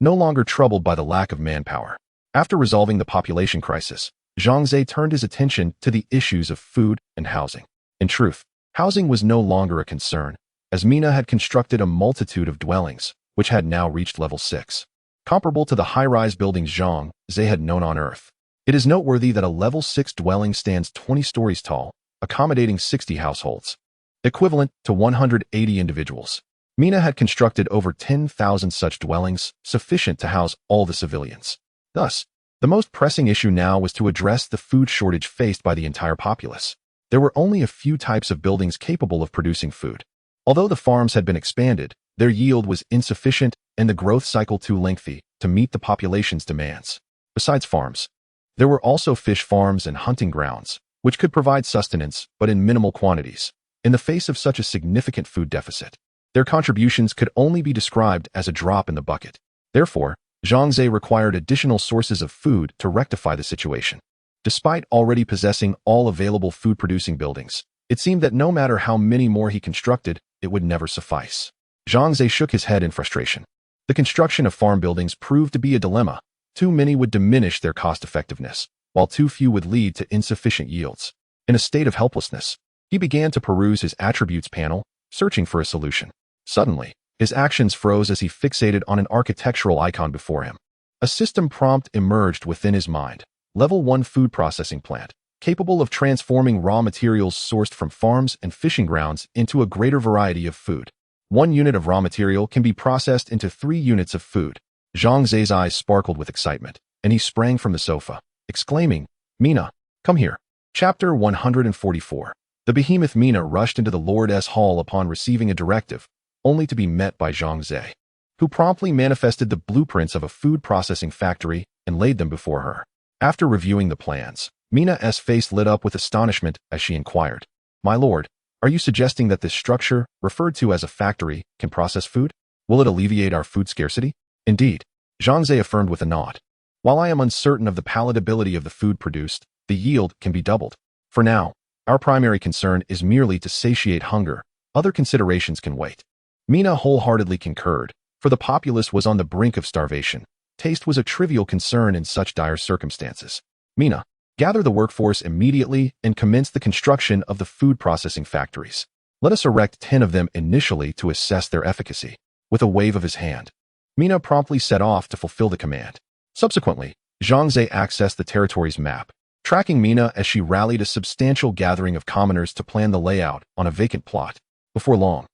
no longer troubled by the lack of manpower. After resolving the population crisis, Zhang Ze turned his attention to the issues of food and housing. In truth, housing was no longer a concern, as Mina had constructed a multitude of dwellings, which had now reached level 6, comparable to the high-rise buildings Zhang Ze had known on Earth. It is noteworthy that a level 6 dwelling stands 20 stories tall, accommodating 60 households, equivalent to 180 individuals. Mina had constructed over 10,000 such dwellings, sufficient to house all the civilians. Thus, the most pressing issue now was to address the food shortage faced by the entire populace. There were only a few types of buildings capable of producing food. Although the farms had been expanded, their yield was insufficient and the growth cycle too lengthy to meet the population's demands. Besides farms, there were also fish farms and hunting grounds, which could provide sustenance but in minimal quantities. In the face of such a significant food deficit, their contributions could only be described as a drop in the bucket. Therefore, Zhang Ze required additional sources of food to rectify the situation. Despite already possessing all available food-producing buildings, it seemed that no matter how many more he constructed, it would never suffice. Zhang Ze shook his head in frustration. The construction of farm buildings proved to be a dilemma. Too many would diminish their cost-effectiveness, while too few would lead to insufficient yields. In a state of helplessness, he began to peruse his attributes panel, searching for a solution. Suddenly, his actions froze as he fixated on an architectural icon before him. A system prompt emerged within his mind. Level 1 food processing plant, capable of transforming raw materials sourced from farms and fishing grounds into a greater variety of food. 1 unit of raw material can be processed into 3 units of food. Zhang Ze's eyes sparkled with excitement, and he sprang from the sofa, exclaiming, "Mina, come here." Chapter 144. The behemoth Mina rushed into the Lord's hall upon receiving a directive, only to be met by Zhang Ze, who promptly manifested the blueprints of a food processing factory and laid them before her. After reviewing the plans, Mina's face lit up with astonishment as she inquired, "My lord, are you suggesting that this structure, referred to as a factory, can process food? Will it alleviate our food scarcity?" "Indeed," Zhang Ze affirmed with a nod. "While I am uncertain of the palatability of the food produced, the yield can be doubled. For now, our primary concern is merely to satiate hunger. Other considerations can wait." Mina wholeheartedly concurred, for the populace was on the brink of starvation. Taste was a trivial concern in such dire circumstances. "Mina, gather the workforce immediately and commence the construction of the food processing factories. Let us erect 10 of them initially to assess their efficacy." With a wave of his hand, Mina promptly set off to fulfill the command. Subsequently, Zhang Ze accessed the territory's map, tracking Mina as she rallied a substantial gathering of commoners to plan the layout on a vacant plot. Before long,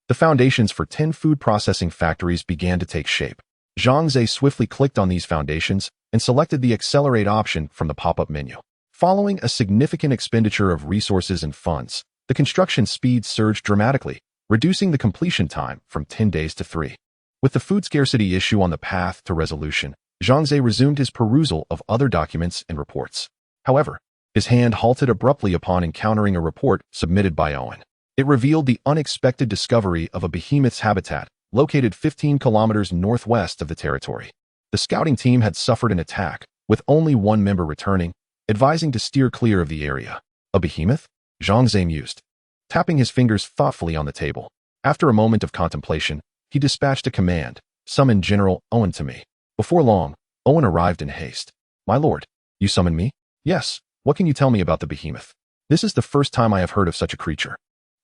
the foundations for 10 food processing factories began to take shape. Zhang Ze swiftly clicked on these foundations and selected the Accelerate option from the pop-up menu. Following a significant expenditure of resources and funds, the construction speed surged dramatically, reducing the completion time from 10 days to 3. With the food scarcity issue on the path to resolution, Zhang Ze resumed his perusal of other documents and reports. However, his hand halted abruptly upon encountering a report submitted by Owen. It revealed the unexpected discovery of a behemoth's habitat, located 15 kilometers northwest of the territory. The scouting team had suffered an attack, with only 1 member returning, advising to steer clear of the area. A behemoth? Zhang Ze mused, tapping his fingers thoughtfully on the table. After a moment of contemplation, he dispatched a command, "Summon General Owen to me." Before long, Owen arrived in haste. "My lord, you summon me?" "Yes. What can you tell me about the behemoth?" "This is the first time I have heard of such a creature."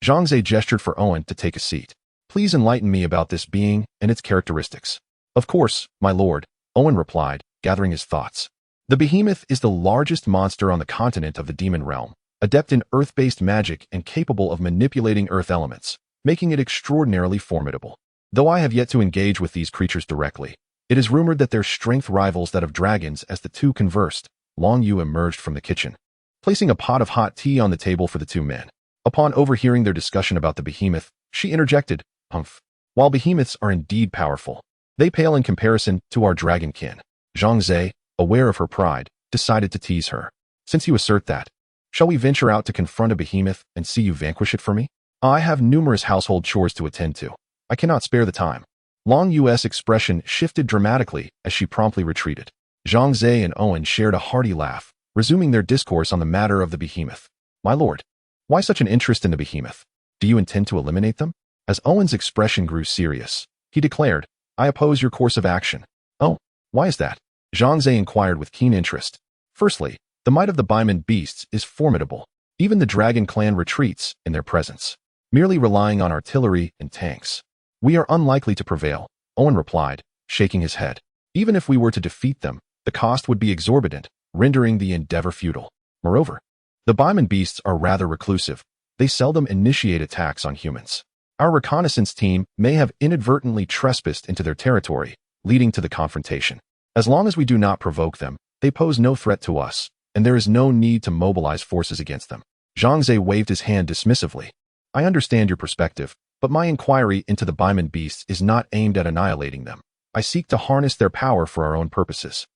Zhang Ze gestured for Owen to take a seat. "Please enlighten me about this being and its characteristics." "Of course, my lord," Owen replied, gathering his thoughts. The behemoth is the largest monster on the continent of the demon realm, adept in earth-based magic and capable of manipulating earth elements, making it extraordinarily formidable. Though I have yet to engage with these creatures directly, it is rumored that their strength rivals that of dragons. As the two conversed, Long Yu emerged from the kitchen, placing a pot of hot tea on the table for the two men. Upon overhearing their discussion about the behemoth, she interjected, "Humph. While behemoths are indeed powerful, they pale in comparison to our dragonkin." Zhang Ze, aware of her pride, decided to tease her. "Since you assert that, shall we venture out to confront a behemoth and see you vanquish it for me? I have numerous household chores to attend to. I cannot spare the time." Long Yu's expression shifted dramatically as she promptly retreated. Zhang Ze and Owen shared a hearty laugh, resuming their discourse on the matter of the behemoth. "My lord, why such an interest in the behemoth? Do you intend to eliminate them?" As Owen's expression grew serious, he declared, "I oppose your course of action." "Oh, why is that?" Zhang Ze inquired with keen interest. "Firstly, the might of the Baiman beasts is formidable. Even the dragon clan retreats in their presence, merely relying on artillery and tanks. We are unlikely to prevail," Owen replied, shaking his head. "Even if we were to defeat them, the cost would be exorbitant, rendering the endeavor futile. Moreover, the Baiman beasts are rather reclusive. They seldom initiate attacks on humans. Our reconnaissance team may have inadvertently trespassed into their territory, leading to the confrontation. As long as we do not provoke them, they pose no threat to us, and there is no need to mobilize forces against them." Zhang Ze waved his hand dismissively. "I understand your perspective, but my inquiry into the Baiman beasts is not aimed at annihilating them. I seek to harness their power for our own purposes."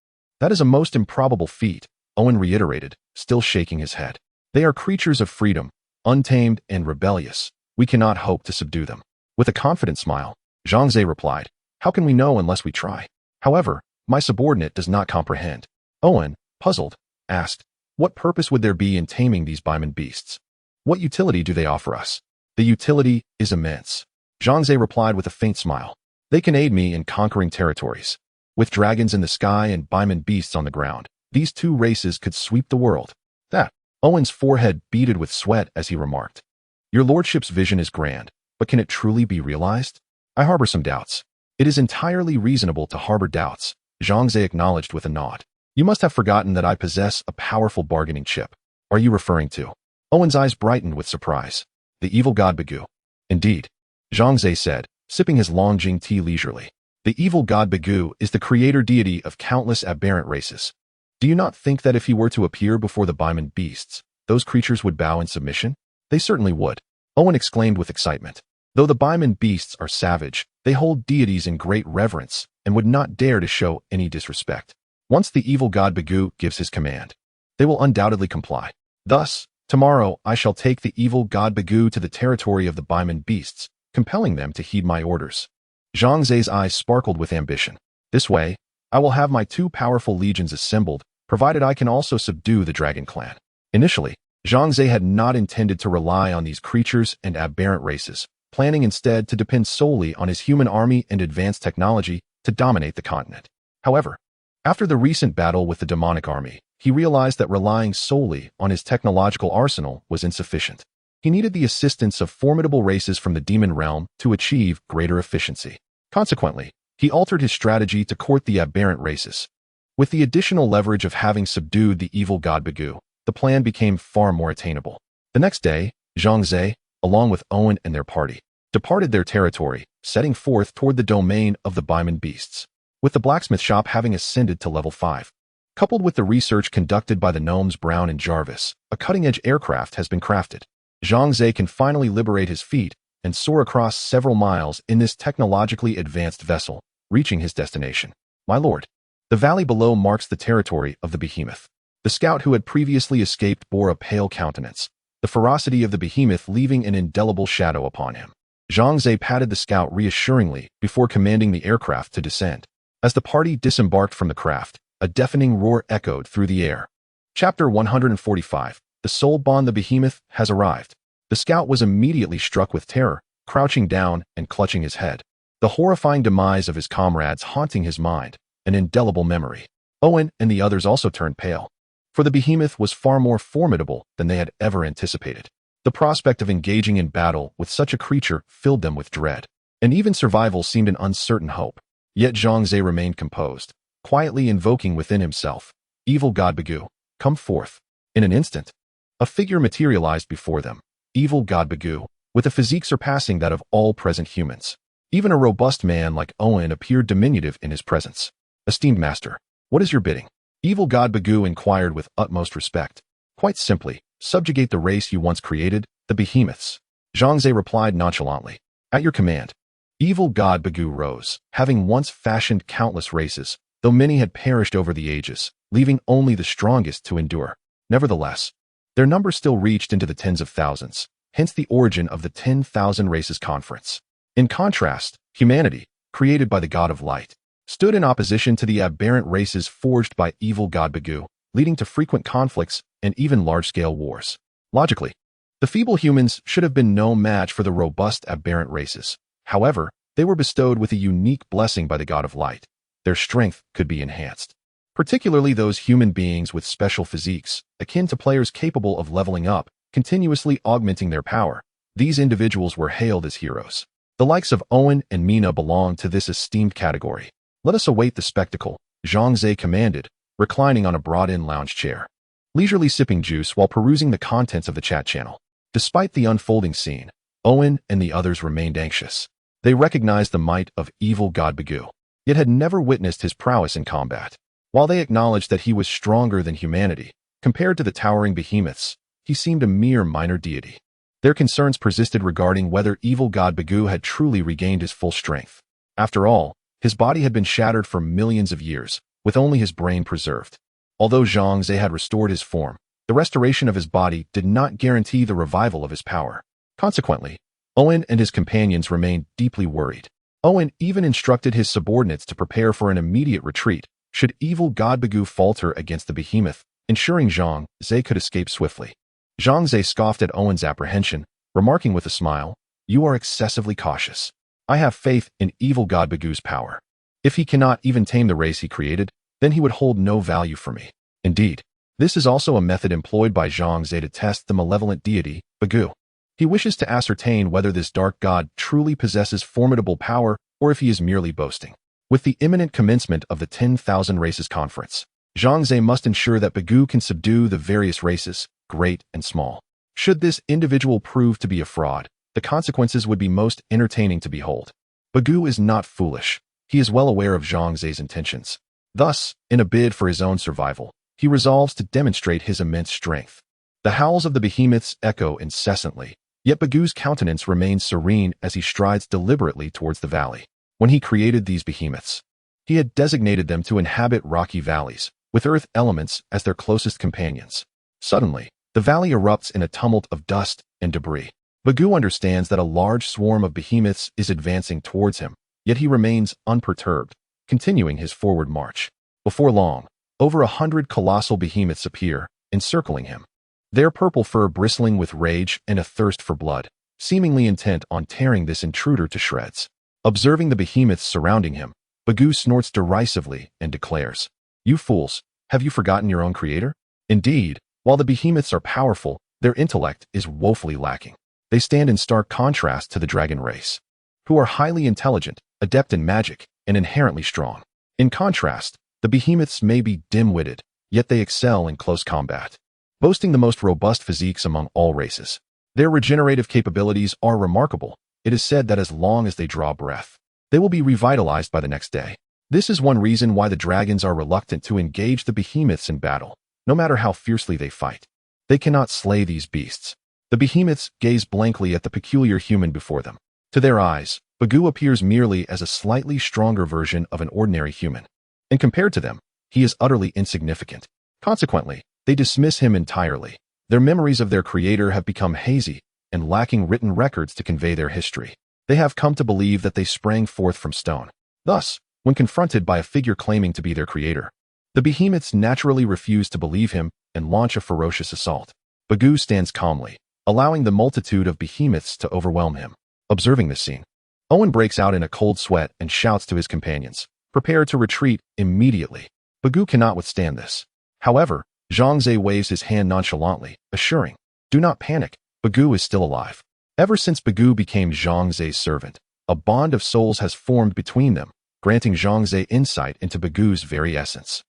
"That is a most improbable feat," Owen reiterated, still shaking his head. "They are creatures of freedom, untamed and rebellious. We cannot hope to subdue them." With a confident smile, Zhang Ze replied, "How can we know unless we try? However, my subordinate does not comprehend." Owen, puzzled, asked, "What purpose would there be in taming these Baiman beasts? What utility do they offer us?" "The utility is immense," Zhang Ze replied with a faint smile. "They can aid me in conquering territories. With dragons in the sky and Baiman beasts on the ground, these two races could sweep the world." That Owen's forehead beaded with sweat as he remarked, "Your lordship's vision is grand, but can it truly be realized?" "I harbor some doubts." "It is entirely reasonable to harbor doubts," Zhang Ze acknowledged with a nod. "You must have forgotten that I possess a powerful bargaining chip." "Are you referring to?" Owen's eyes brightened with surprise. "The evil god Bagu." "Indeed," Zhang Ze said, sipping his Longjing tea leisurely. "The evil god Bagu is the creator deity of countless aberrant races. Do you not think that if he were to appear before the Baiman beasts, those creatures would bow in submission?" "They certainly would," Owen exclaimed with excitement. "Though the Baiman beasts are savage, they hold deities in great reverence and would not dare to show any disrespect. Once the evil god Bagu gives his command, they will undoubtedly comply. Thus, tomorrow I shall take the evil god Bagu to the territory of the Baiman beasts, compelling them to heed my orders." Zhang Ze's eyes sparkled with ambition. "This way, I will have my two powerful legions assembled, provided I can also subdue the dragon clan." Initially, Zhang Ze had not intended to rely on these creatures and aberrant races, planning instead to depend solely on his human army and advanced technology to dominate the continent. However, after the recent battle with the demonic army, he realized that relying solely on his technological arsenal was insufficient. He needed the assistance of formidable races from the demon realm to achieve greater efficiency. Consequently, he altered his strategy to court the aberrant races. With the additional leverage of having subdued the evil god Bagu, the plan became far more attainable. The next day, Zhang Ze, along with Owen and their party, departed their territory, setting forth toward the domain of the Baiman beasts. With the blacksmith shop having ascended to level 5, coupled with the research conducted by the gnomes Brown and Jarvis, a cutting-edge aircraft has been crafted. Zhang Ze can finally liberate his feet and soar across several miles in this technologically advanced vessel, reaching his destination. "My lord, the valley below marks the territory of the behemoth." The scout who had previously escaped bore a pale countenance, the ferocity of the behemoth leaving an indelible shadow upon him. Zhang Ze patted the scout reassuringly before commanding the aircraft to descend. As the party disembarked from the craft, a deafening roar echoed through the air. Chapter 145. The soul bond the behemoth has arrived. The scout was immediately struck with terror, crouching down and clutching his head. The horrifying demise of his comrades haunting his mind, an indelible memory. Owen and the others also turned pale, for the behemoth was far more formidable than they had ever anticipated. The prospect of engaging in battle with such a creature filled them with dread, and even survival seemed an uncertain hope. Yet Zhang Ze remained composed, quietly invoking within himself, "Evil God Bagu, come forth." In an instant, a figure materialized before them, Evil God Bagu, with a physique surpassing that of all present humans. Even a robust man like Owen appeared diminutive in his presence. "Esteemed master, what is your bidding?" Evil God Bagu inquired with utmost respect. "Quite simply, subjugate the race you once created, the behemoths." Zhang Ze replied nonchalantly, "At your command." Evil God Bagu rose, having once fashioned countless races, though many had perished over the ages, leaving only the strongest to endure. Nevertheless, their number still reached into the tens of thousands, hence the origin of the 10,000 Races Conference. In contrast, humanity, created by the God of Light, stood in opposition to the aberrant races forged by Evil God Bagu, leading to frequent conflicts and even large-scale wars. Logically, the feeble humans should have been no match for the robust aberrant races. However, they were bestowed with a unique blessing by the God of Light. Their strength could be enhanced, particularly those human beings with special physiques, akin to players capable of leveling up, continuously augmenting their power. These individuals were hailed as heroes. The likes of Owen and Mina belonged to this esteemed category. "Let us await the spectacle," Zhang Ze commanded, reclining on a brought-in lounge chair, leisurely sipping juice while perusing the contents of the chat channel. Despite the unfolding scene, Owen and the others remained anxious. They recognized the might of Evil God Bagu, yet had never witnessed his prowess in combat. While they acknowledged that he was stronger than humanity, compared to the towering behemoths, he seemed a mere minor deity. Their concerns persisted regarding whether Evil God Bagu had truly regained his full strength. After all, his body had been shattered for millions of years, with only his brain preserved. Although Zhang Ze had restored his form, the restoration of his body did not guarantee the revival of his power. Consequently, Owen and his companions remained deeply worried. Owen even instructed his subordinates to prepare for an immediate retreat should Evil God Bagu falter against the behemoth, ensuring Zhang Ze could escape swiftly. Zhang Ze scoffed at Owen's apprehension, remarking with a smile, "You are excessively cautious. I have faith in Evil God Bagu's power. If he cannot even tame the race he created, then he would hold no value for me." Indeed, this is also a method employed by Zhang Ze to test the malevolent deity, Bagu. He wishes to ascertain whether this dark god truly possesses formidable power or if he is merely boasting. With the imminent commencement of the 10,000 Races Conference, Zhang Ze must ensure that Bagu can subdue the various races, great and small. Should this individual prove to be a fraud, the consequences would be most entertaining to behold. Bagu is not foolish. He is well aware of Zhang Ze's intentions. Thus, in a bid for his own survival, he resolves to demonstrate his immense strength. The howls of the behemoths echo incessantly, yet Bagu's countenance remains serene as he strides deliberately towards the valley. When he created these behemoths, he had designated them to inhabit rocky valleys, with earth elements as their closest companions. Suddenly, the valley erupts in a tumult of dust and debris. Bagu understands that a large swarm of behemoths is advancing towards him, yet he remains unperturbed, continuing his forward march. Before long, over 100 colossal behemoths appear, encircling him, their purple fur bristling with rage and a thirst for blood, seemingly intent on tearing this intruder to shreds. Observing the behemoths surrounding him, Bagu snorts derisively and declares, "You fools, have you forgotten your own creator?" Indeed, while the behemoths are powerful, their intellect is woefully lacking. They stand in stark contrast to the dragon race, who are highly intelligent, adept in magic, and inherently strong. In contrast, the behemoths may be dim-witted, yet they excel in close combat, boasting the most robust physiques among all races. Their regenerative capabilities are remarkable. It is said that as long as they draw breath, they will be revitalized by the next day. This is one reason why the dragons are reluctant to engage the behemoths in battle, no matter how fiercely they fight. They cannot slay these beasts. The behemoths gaze blankly at the peculiar human before them. To their eyes, Bagu appears merely as a slightly stronger version of an ordinary human, and compared to them, he is utterly insignificant. Consequently, they dismiss him entirely. Their memories of their creator have become hazy and lacking written records to convey their history. They have come to believe that they sprang forth from stone. Thus, when confronted by a figure claiming to be their creator, the behemoths naturally refuse to believe him and launch a ferocious assault. Bagu stands calmly, allowing the multitude of behemoths to overwhelm him. Observing this scene, Owen breaks out in a cold sweat and shouts to his companions, "Prepare to retreat immediately." Bagoo cannot withstand this. However, Zhang Ze waves his hand nonchalantly, assuring, "Do not panic, Bagoo is still alive." Ever since Bagoo became Zhang Ze's servant, a bond of souls has formed between them, granting Zhang Ze insight into Bagoo's very essence.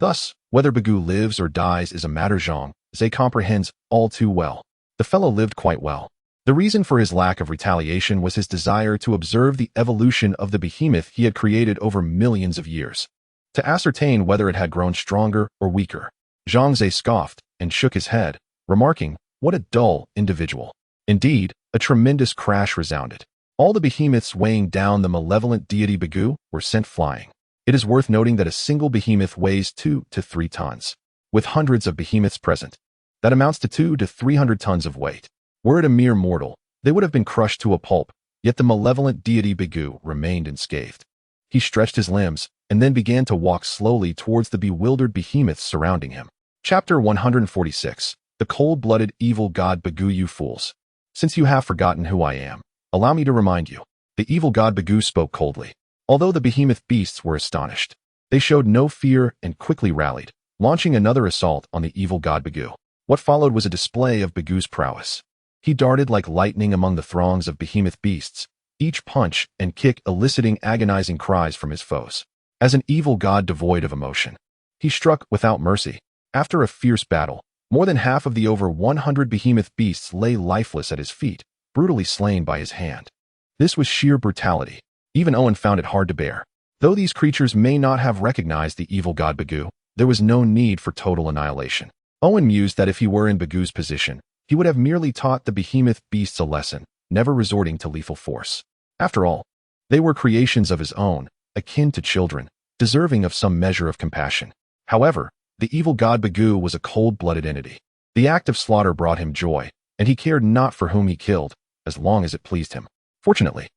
Thus, whether Bagoo lives or dies is a matter Zhang Ze comprehends all too well. The fellow lived quite well. The reason for his lack of retaliation was his desire to observe the evolution of the behemoth he had created over millions of years, to ascertain whether it had grown stronger or weaker. Zhang Ze scoffed and shook his head, remarking, "What a dull individual." Indeed, a tremendous crash resounded. All the behemoths weighing down the malevolent deity Bagoo were sent flying. It is worth noting that a single behemoth weighs 2 to 3 tons. With hundreds of behemoths present, that amounts to 200 to 300 tons of weight. Were it a mere mortal, they would have been crushed to a pulp, yet the malevolent deity Bagoo remained unscathed. He stretched his limbs and then began to walk slowly towards the bewildered behemoths surrounding him. Chapter 146. The Cold-Blooded Evil God Bagoo. You fools. Since you have forgotten who I am, allow me to remind you. The evil god Bagoo spoke coldly. Although the behemoth beasts were astonished, they showed no fear and quickly rallied, launching another assault on the evil god Bagoo. What followed was a display of Bagoo's prowess. He darted like lightning among the throngs of behemoth beasts, each punch and kick eliciting agonizing cries from his foes. As an evil god devoid of emotion, he struck without mercy. After a fierce battle, more than half of the over 100 behemoth beasts lay lifeless at his feet, brutally slain by his hand. This was sheer brutality. Even Owen found it hard to bear. Though these creatures may not have recognized the evil god Bagoo, there was no need for total annihilation. Owen mused that if he were in Bagoo's position, he would have merely taught the behemoth beasts a lesson, never resorting to lethal force. After all, they were creations of his own, akin to children, deserving of some measure of compassion. However, the evil god Bagoo was a cold-blooded entity. The act of slaughter brought him joy, and he cared not for whom he killed, as long as it pleased him. Fortunately,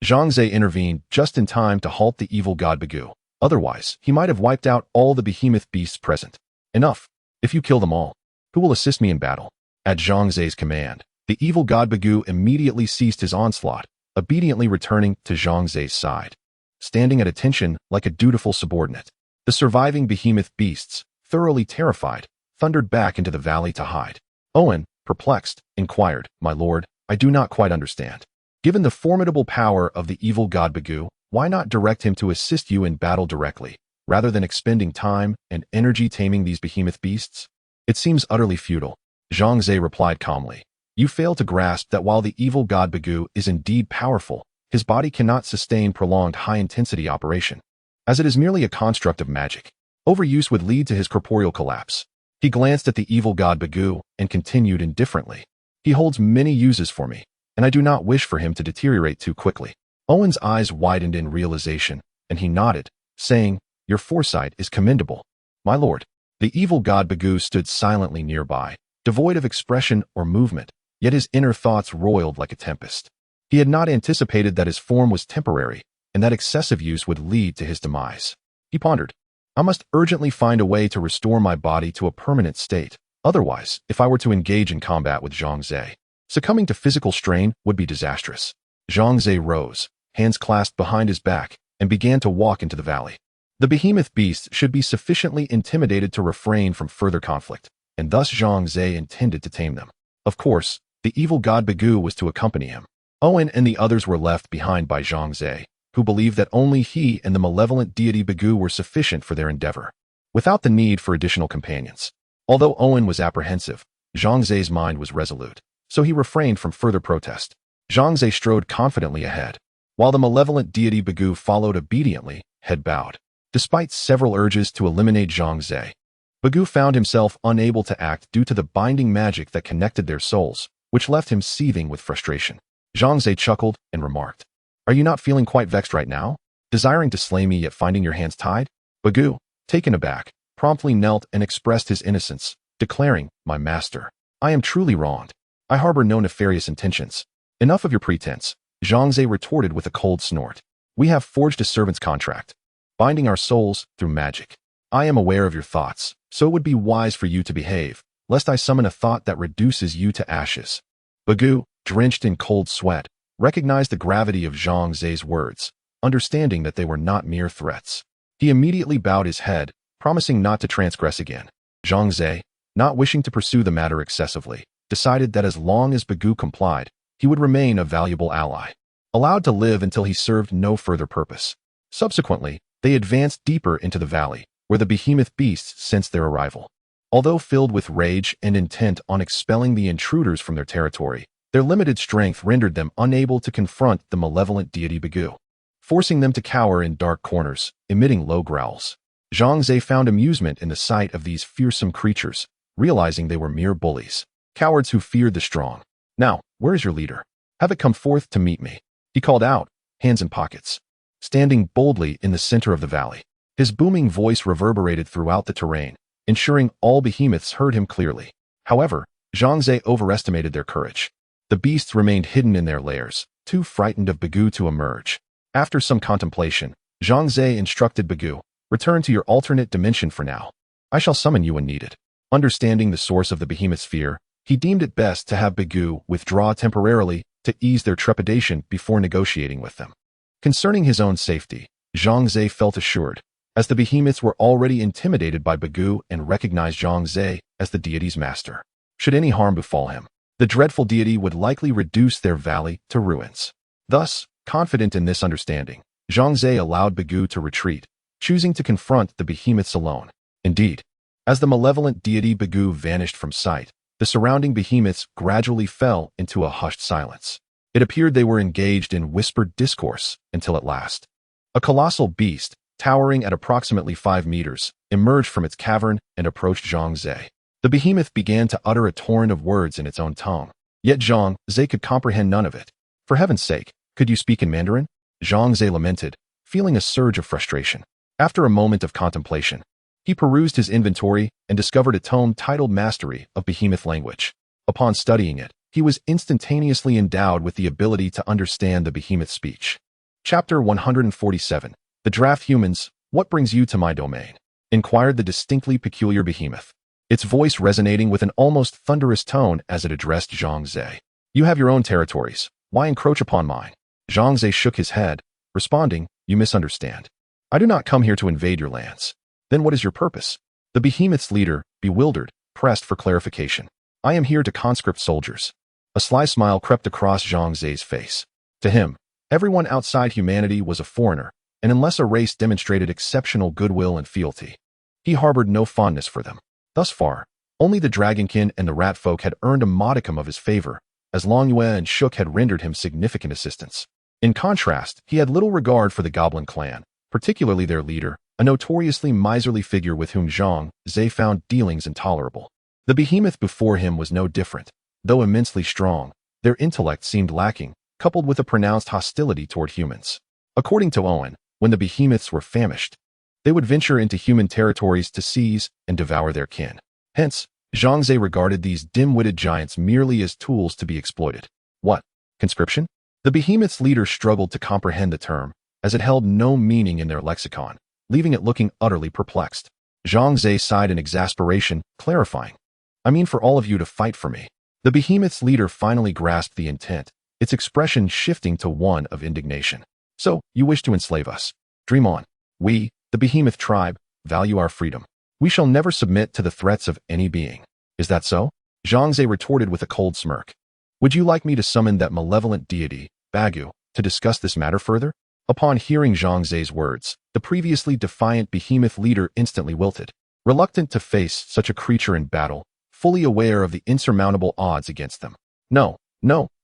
Zhang Ze intervened just in time to halt the evil god Bagoo. Otherwise, he might have wiped out all the behemoth beasts present. Enough. If you kill them all, who will assist me in battle? At Zhang Ze's command, the evil god Bagoo immediately ceased his onslaught, obediently returning to Zhang Ze's side. Standing at attention like a dutiful subordinate, the surviving behemoth beasts, thoroughly terrified, thundered back into the valley to hide. Owen, perplexed, inquired, "My lord, I do not quite understand. Given the formidable power of the evil god Bagoo, why not direct him to assist you in battle directly, rather than expending time and energy taming these behemoth beasts?" "It seems utterly futile," Zhang Ze replied calmly. "You fail to grasp that while the evil god Bagoo is indeed powerful, his body cannot sustain prolonged high-intensity operation, as it is merely a construct of magic. Overuse would lead to his corporeal collapse." He glanced at the evil god Bagoo and continued indifferently, "He holds many uses for me, and I do not wish for him to deteriorate too quickly." Owen's eyes widened in realization, and he nodded, saying, "Your foresight is commendable, my lord." The evil god Bagoo stood silently nearby, devoid of expression or movement, yet his inner thoughts roiled like a tempest. He had not anticipated that his form was temporary, and that excessive use would lead to his demise. He pondered, "I must urgently find a way to restore my body to a permanent state. Otherwise, if I were to engage in combat with Zhang Ze, succumbing to physical strain would be disastrous." Zhang Ze rose, hands clasped behind his back, and began to walk into the valley. The behemoth beasts should be sufficiently intimidated to refrain from further conflict, and thus Zhang Ze intended to tame them. Of course, the evil god Bagoo was to accompany him. Owen and the others were left behind by Zhang Ze, who believed that only he and the malevolent deity Bagoo were sufficient for their endeavor, without the need for additional companions. Although Owen was apprehensive, Zhang Ze's mind was resolute, so he refrained from further protest. Zhang Ze strode confidently ahead, while the malevolent deity Bagoo followed obediently, head bowed. Despite several urges to eliminate Zhang Ze, Bagoo found himself unable to act due to the binding magic that connected their souls, which left him seething with frustration. Zhang Ze chuckled and remarked, "Are you not feeling quite vexed right now? Desiring to slay me yet finding your hands tied?" Bagoo, taken aback, promptly knelt and expressed his innocence, declaring, "My master, I am truly wronged. I harbor no nefarious intentions." "Enough of your pretense," Zhang Ze retorted with a cold snort. "We have forged a servant's contract, binding our souls through magic. I am aware of your thoughts, so it would be wise for you to behave, lest I summon a thought that reduces you to ashes." Bagoo, drenched in cold sweat, recognized the gravity of Zhang Ze's words, understanding that they were not mere threats. He immediately bowed his head, promising not to transgress again. Zhang Ze, not wishing to pursue the matter excessively, decided that as long as Bagoo complied, he would remain a valuable ally, allowed to live until he served no further purpose. Subsequently, they advanced deeper into the valley, where the behemoth beasts sensed their arrival. Although filled with rage and intent on expelling the intruders from their territory, their limited strength rendered them unable to confront the malevolent deity Bagoo, forcing them to cower in dark corners, emitting low growls. Zhang Ze found amusement in the sight of these fearsome creatures, realizing they were mere bullies, cowards who feared the strong. "Now, where is your leader? Have it come forth to meet me," he called out, hands in pockets, standing boldly in the center of the valley. His booming voice reverberated throughout the terrain, ensuring all behemoths heard him clearly. However, Zhang Ze overestimated their courage. The beasts remained hidden in their lairs, too frightened of Bagoo to emerge. After some contemplation, Zhang Ze instructed Bagoo, "Return to your alternate dimension for now. I shall summon you when needed." Understanding the source of the behemoth's fear, he deemed it best to have Bagoo withdraw temporarily to ease their trepidation before negotiating with them. Concerning his own safety, Zhang Ze felt assured, as the behemoths were already intimidated by Bagoo and recognized Zhang Ze as the deity's master. Should any harm befall him, the dreadful deity would likely reduce their valley to ruins. Thus, confident in this understanding, Zhang Ze allowed Bagoo to retreat, choosing to confront the behemoths alone. Indeed, as the malevolent deity Bagoo vanished from sight, the surrounding behemoths gradually fell into a hushed silence. It appeared they were engaged in whispered discourse until at last, a colossal beast, towering at approximately 5 meters, emerged from its cavern and approached Zhang Ze. The behemoth began to utter a torrent of words in its own tongue, yet Zhang Ze could comprehend none of it. "For heaven's sake, could you speak in Mandarin?" Zhang Ze lamented, feeling a surge of frustration. After a moment of contemplation, he perused his inventory and discovered a tome titled Mastery of Behemoth Language. Upon studying it, he was instantaneously endowed with the ability to understand the behemoth speech. Chapter 147. The Draft Humans, "What brings you to my domain?" inquired the distinctly peculiar behemoth, its voice resonating with an almost thunderous tone as it addressed Zhang Ze. "You have your own territories. Why encroach upon mine?" Zhang Ze shook his head, responding, "You misunderstand. I do not come here to invade your lands." "Then what is your purpose?" The behemoth's leader, bewildered, pressed for clarification. "I am here to conscript soldiers." A sly smile crept across Zhang Ze's face. To him, everyone outside humanity was a foreigner, and unless a race demonstrated exceptional goodwill and fealty, he harbored no fondness for them. Thus far, only the dragonkin and the rat folk had earned a modicum of his favor, as Long Yue and Shuk had rendered him significant assistance. In contrast, he had little regard for the goblin clan, particularly their leader, a notoriously miserly figure with whom Zhang Ze found dealings intolerable. The behemoth before him was no different. Though immensely strong, their intellect seemed lacking, coupled with a pronounced hostility toward humans. According to Owen, when the behemoths were famished, they would venture into human territories to seize and devour their kin. Hence, Zhang Ze regarded these dim-witted giants merely as tools to be exploited. What? Conscription? The behemoth's leader struggled to comprehend the term, as it held no meaning in their lexicon, leaving it looking utterly perplexed. Zhang Ze sighed in exasperation, clarifying, "I mean for all of you to fight for me." The behemoth's leader finally grasped the intent, its expression shifting to one of indignation. "So, you wish to enslave us? Dream on. We, the behemoth tribe, value our freedom. We shall never submit to the threats of any being. Is that so?" Zhang Ze retorted with a cold smirk. "Would you like me to summon that malevolent deity, Bagoo, to discuss this matter further?" Upon hearing Zhang Ze's words, the previously defiant behemoth leader instantly wilted, reluctant to face such a creature in battle, fully aware of the insurmountable odds against them. No,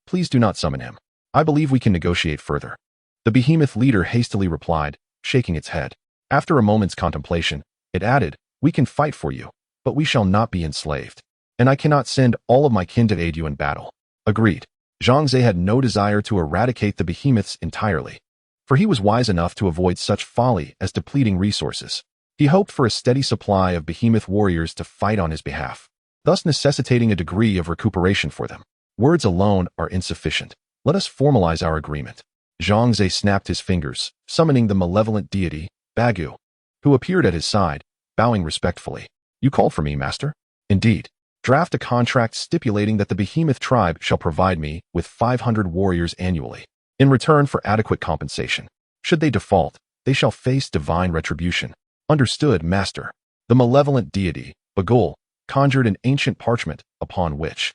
please do not summon him. I believe we can negotiate further." The behemoth leader hastily replied, shaking its head. After a moment's contemplation, it added, "We can fight for you, but we shall not be enslaved. And I cannot send all of my kin to aid you in battle." Agreed. Zhang Ze had no desire to eradicate the behemoths entirely, for he was wise enough to avoid such folly as depleting resources. He hoped for a steady supply of behemoth warriors to fight on his behalf, thus necessitating a degree of recuperation for them. Words alone are insufficient. Let us formalize our agreement. Zhang Ze snapped his fingers, summoning the malevolent deity, Bagoo, who appeared at his side, bowing respectfully. "You called for me, master?" "Indeed." Draft a contract stipulating that the behemoth tribe shall provide me with 500 warriors annually, in return for adequate compensation. Should they default, they shall face divine retribution. Understood, master. The malevolent deity, Bagul, conjured an ancient parchment, upon which,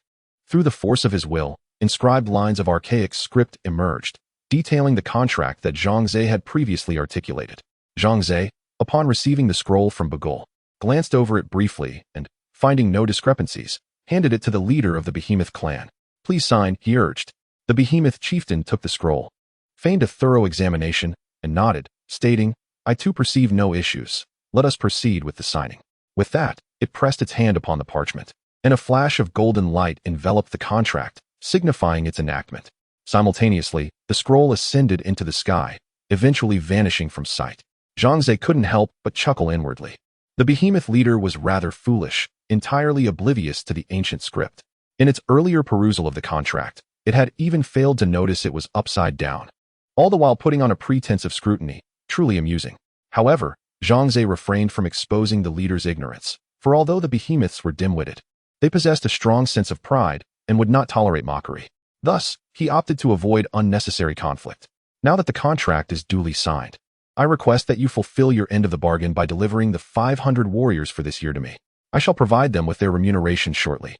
through the force of his will, inscribed lines of archaic script emerged, detailing the contract that Zhang Ze had previously articulated. Zhang Ze, upon receiving the scroll from Bagul, glanced over it briefly and, finding no discrepancies, handed it to the leader of the behemoth clan. Please sign, he urged. The behemoth chieftain took the scroll, feigned a thorough examination, and nodded, stating, I too perceive no issues. Let us proceed with the signing. With that, it pressed its hand upon the parchment, and a flash of golden light enveloped the contract, signifying its enactment. Simultaneously, the scroll ascended into the sky, eventually vanishing from sight. Zhang Ze couldn't help but chuckle inwardly. The behemoth leader was rather foolish, entirely oblivious to the ancient script. In its earlier perusal of the contract, it had even failed to notice it was upside down, all the while putting on a pretense of scrutiny, truly amusing. However, Zhang Ze refrained from exposing the leader's ignorance, for although the behemoths were dim-witted, they possessed a strong sense of pride and would not tolerate mockery. Thus, he opted to avoid unnecessary conflict. Now that the contract is duly signed, I request that you fulfill your end of the bargain by delivering the 500 warriors for this year to me. I shall provide them with their remuneration shortly.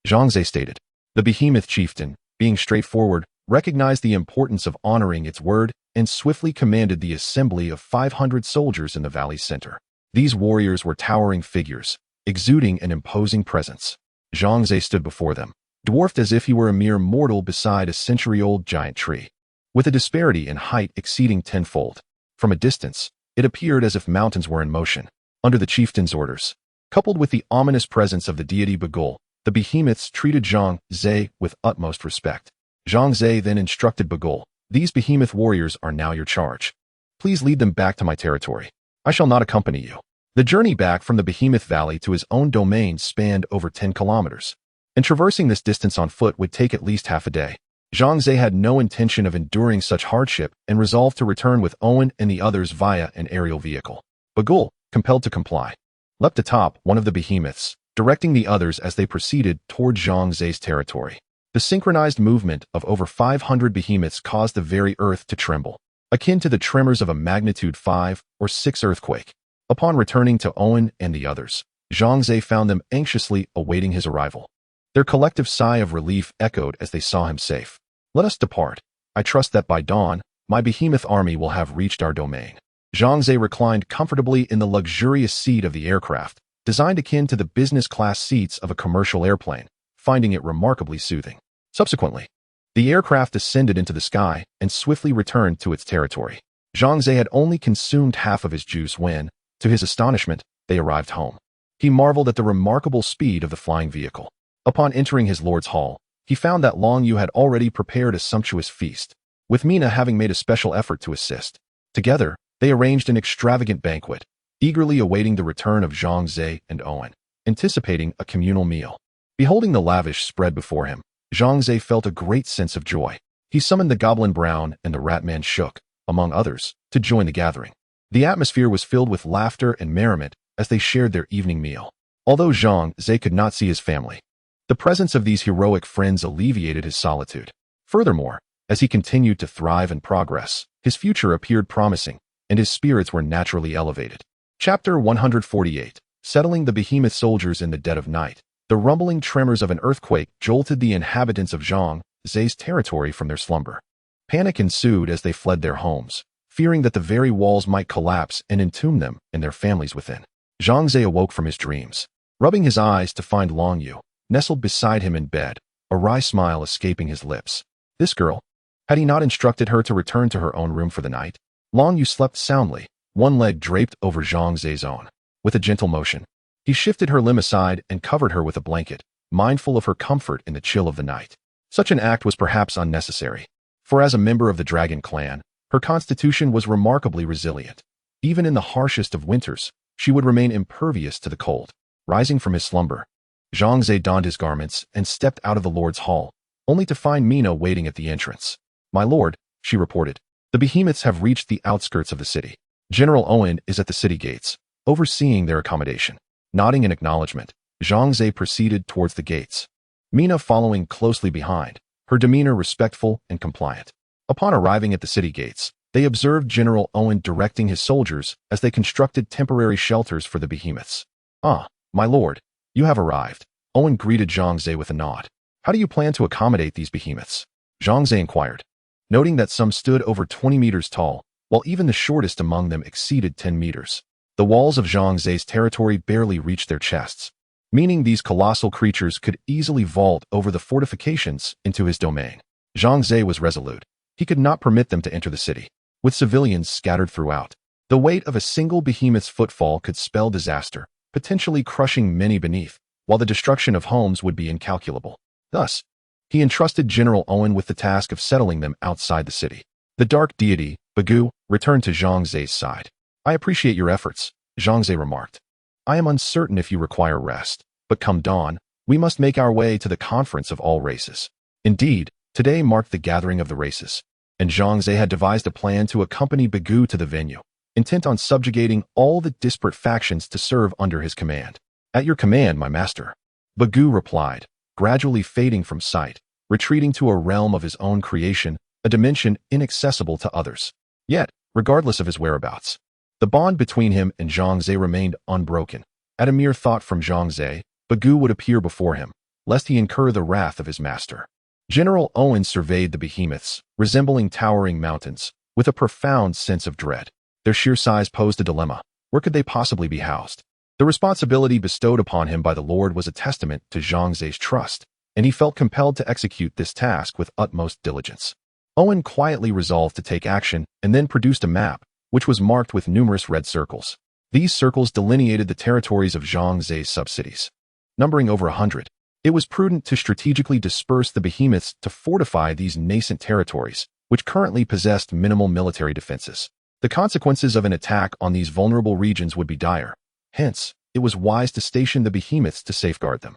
Zhang Ze stated. The behemoth chieftain, being straightforward, recognized the importance of honoring its word and swiftly commanded the assembly of 500 soldiers in the valley's center. These warriors were towering figures, exuding an imposing presence. Zhang Ze stood before them, dwarfed as if he were a mere mortal beside a century-old giant tree, with a disparity in height exceeding tenfold. From a distance, it appeared as if mountains were in motion, under the chieftain's orders. Coupled with the ominous presence of the deity Bagul, the behemoths treated Zhang Ze with utmost respect. Zhang Ze then instructed Bagul, these behemoth warriors are now your charge. Please lead them back to my territory. I shall not accompany you. The journey back from the behemoth valley to his own domain spanned over 10 kilometers, and traversing this distance on foot would take at least half a day. Zhang Ze had no intention of enduring such hardship and resolved to return with Owen and the others via an aerial vehicle. Bagul, compelled to comply, leapt atop one of the behemoths, directing the others as they proceeded toward Zhang Ze's territory. The synchronized movement of over 500 behemoths caused the very earth to tremble, akin to the tremors of a magnitude 5 or 6 earthquake. Upon returning to Owen and the others, Zhang Ze found them anxiously awaiting his arrival. Their collective sigh of relief echoed as they saw him safe. Let us depart. I trust that by dawn, my behemoth army will have reached our domain. Zhang Ze reclined comfortably in the luxurious seat of the aircraft, designed akin to the business-class seats of a commercial airplane, finding it remarkably soothing. Subsequently, the aircraft ascended into the sky and swiftly returned to its territory. Zhang Ze had only consumed half of his juice when, to his astonishment, they arrived home. He marveled at the remarkable speed of the flying vehicle. Upon entering his lord's hall, he found that Long Yu had already prepared a sumptuous feast, with Mina having made a special effort to assist. Together, they arranged an extravagant banquet, eagerly awaiting the return of Zhang Ze and Owen, anticipating a communal meal. Beholding the lavish spread before him, Zhang Ze felt a great sense of joy. He summoned the Goblin Brown and the Ratman Shook, among others, to join the gathering. The atmosphere was filled with laughter and merriment as they shared their evening meal. Although Zhang Ze could not see his family, the presence of these heroic friends alleviated his solitude. Furthermore, as he continued to thrive and progress, his future appeared promising, and his spirits were naturally elevated. Chapter 148. Settling the behemoth soldiers in the dead of night. The rumbling tremors of an earthquake jolted the inhabitants of Zhang Ze's territory from their slumber. Panic ensued as they fled their homes, fearing that the very walls might collapse and entomb them and their families within. Zhang Ze awoke from his dreams, rubbing his eyes to find Long Yu, nestled beside him in bed, a wry smile escaping his lips. This girl, had he not instructed her to return to her own room for the night? Long Yu slept soundly, one leg draped over Zhang Ze's own. With a gentle motion, he shifted her limb aside and covered her with a blanket, mindful of her comfort in the chill of the night. Such an act was perhaps unnecessary, for as a member of the Dragon clan, her constitution was remarkably resilient. Even in the harshest of winters, she would remain impervious to the cold. Rising from his slumber, Zhang Ze donned his garments and stepped out of the lord's hall, only to find Mina waiting at the entrance. My lord, she reported, the behemoths have reached the outskirts of the city. General Owen is at the city gates, overseeing their accommodation. Nodding in acknowledgement, Zhang Ze proceeded towards the gates, Mina following closely behind, her demeanor respectful and compliant. Upon arriving at the city gates, they observed General Owen directing his soldiers as they constructed temporary shelters for the behemoths. "Ah, my lord, you have arrived," Owen greeted Zhang Ze with a nod. "How do you plan to accommodate these behemoths?" Zhang Ze inquired, noting that some stood over 20 meters tall, while even the shortest among them exceeded 10 meters. The walls of Zhang Ze's territory barely reached their chests, meaning these colossal creatures could easily vault over the fortifications into his domain. Zhang Ze was resolute. He could not permit them to enter the city, with civilians scattered throughout. The weight of a single behemoth's footfall could spell disaster, potentially crushing many beneath, while the destruction of homes would be incalculable. Thus, he entrusted General Owen with the task of settling them outside the city. The dark deity, Bagu, returned to Zhang Ze's side. "I appreciate your efforts," Zhang Ze remarked. "I am uncertain if you require rest, but come dawn, we must make our way to the conference of all races." Indeed, today marked the gathering of the races, and Zhang Ze had devised a plan to accompany Bagu to the venue, intent on subjugating all the disparate factions to serve under his command. "At your command, my master," Bagu replied, gradually fading from sight, retreating to a realm of his own creation, a dimension inaccessible to others. Yet, regardless of his whereabouts, the bond between him and Zhang Ze remained unbroken. At a mere thought from Zhang Ze, Bagu would appear before him, lest he incur the wrath of his master. General Owen surveyed the behemoths, resembling towering mountains, with a profound sense of dread. Their sheer size posed a dilemma. Where could they possibly be housed? The responsibility bestowed upon him by the Lord was a testament to Zhang Ze's trust, and he felt compelled to execute this task with utmost diligence. Owen quietly resolved to take action and then produced a map, which was marked with numerous red circles. These circles delineated the territories of Zhang Ze's subcities, numbering over 100. It was prudent to strategically disperse the behemoths to fortify these nascent territories, which currently possessed minimal military defenses. The consequences of an attack on these vulnerable regions would be dire. Hence, it was wise to station the behemoths to safeguard them.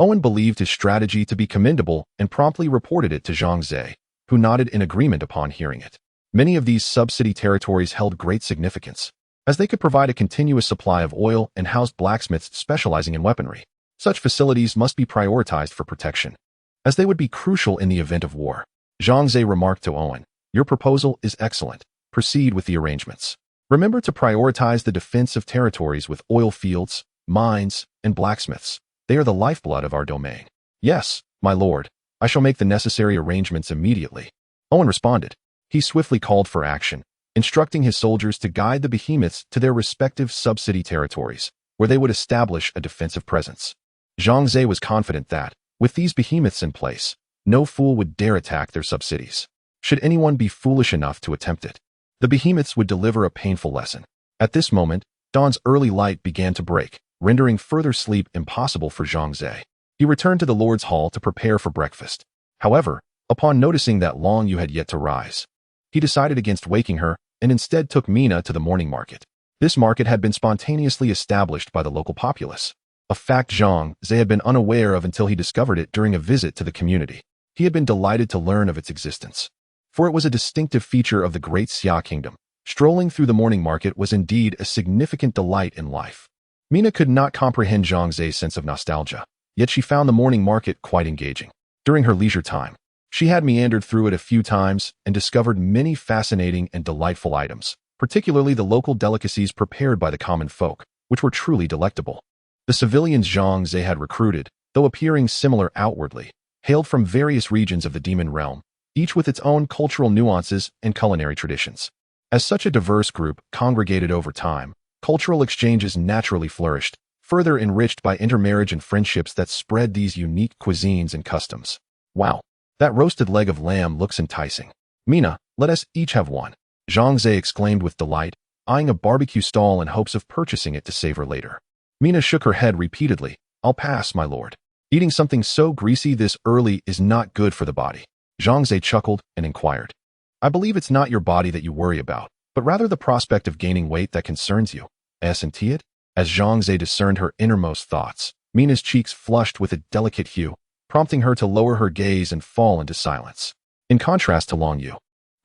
Owen believed his strategy to be commendable and promptly reported it to Zhang Ze, who nodded in agreement upon hearing it. Many of these sub-city territories held great significance, as they could provide a continuous supply of oil and housed blacksmiths specializing in weaponry. Such facilities must be prioritized for protection, as they would be crucial in the event of war. Zhang Ze remarked to Owen, "Your proposal is excellent. Proceed with the arrangements. Remember to prioritize the defense of territories with oil fields, mines, and blacksmiths. They are the lifeblood of our domain." "Yes, my lord. I shall make the necessary arrangements immediately," Owen responded. He swiftly called for action, instructing his soldiers to guide the behemoths to their respective sub-city territories, where they would establish a defensive presence. Zhang Ze was confident that, with these behemoths in place, no fool would dare attack their sub-cities. Should anyone be foolish enough to attempt it, the behemoths would deliver a painful lesson. At this moment, dawn's early light began to break, rendering further sleep impossible for Zhang Ze. He returned to the Lord's Hall to prepare for breakfast. However, upon noticing that Long Yu had yet to rise, he decided against waking her and instead took Mina to the morning market. This market had been spontaneously established by the local populace, a fact Zhang Ze had been unaware of until he discovered it during a visit to the community. He had been delighted to learn of its existence, for it was a distinctive feature of the great Xia kingdom. Strolling through the morning market was indeed a significant delight in life. Mina could not comprehend Zhang Ze's sense of nostalgia, yet she found the morning market quite engaging. During her leisure time, she had meandered through it a few times and discovered many fascinating and delightful items, particularly the local delicacies prepared by the common folk, which were truly delectable. The civilians Zhang Ze had recruited, though appearing similar outwardly, hailed from various regions of the demon realm, each with its own cultural nuances and culinary traditions. As such a diverse group congregated over time, cultural exchanges naturally flourished, further enriched by intermarriage and friendships that spread these unique cuisines and customs. "Wow, that roasted leg of lamb looks enticing. Mina, let us each have one," Zhang Ze exclaimed with delight, eyeing a barbecue stall in hopes of purchasing it to savor later. Mina shook her head repeatedly. "I'll pass, my lord. Eating something so greasy this early is not good for the body." Zhang Ze chuckled and inquired, "I believe it's not your body that you worry about, but rather the prospect of gaining weight that concerns you, isn't it?" As Zhang Ze discerned her innermost thoughts, Mina's cheeks flushed with a delicate hue, prompting her to lower her gaze and fall into silence. In contrast to Long Yu,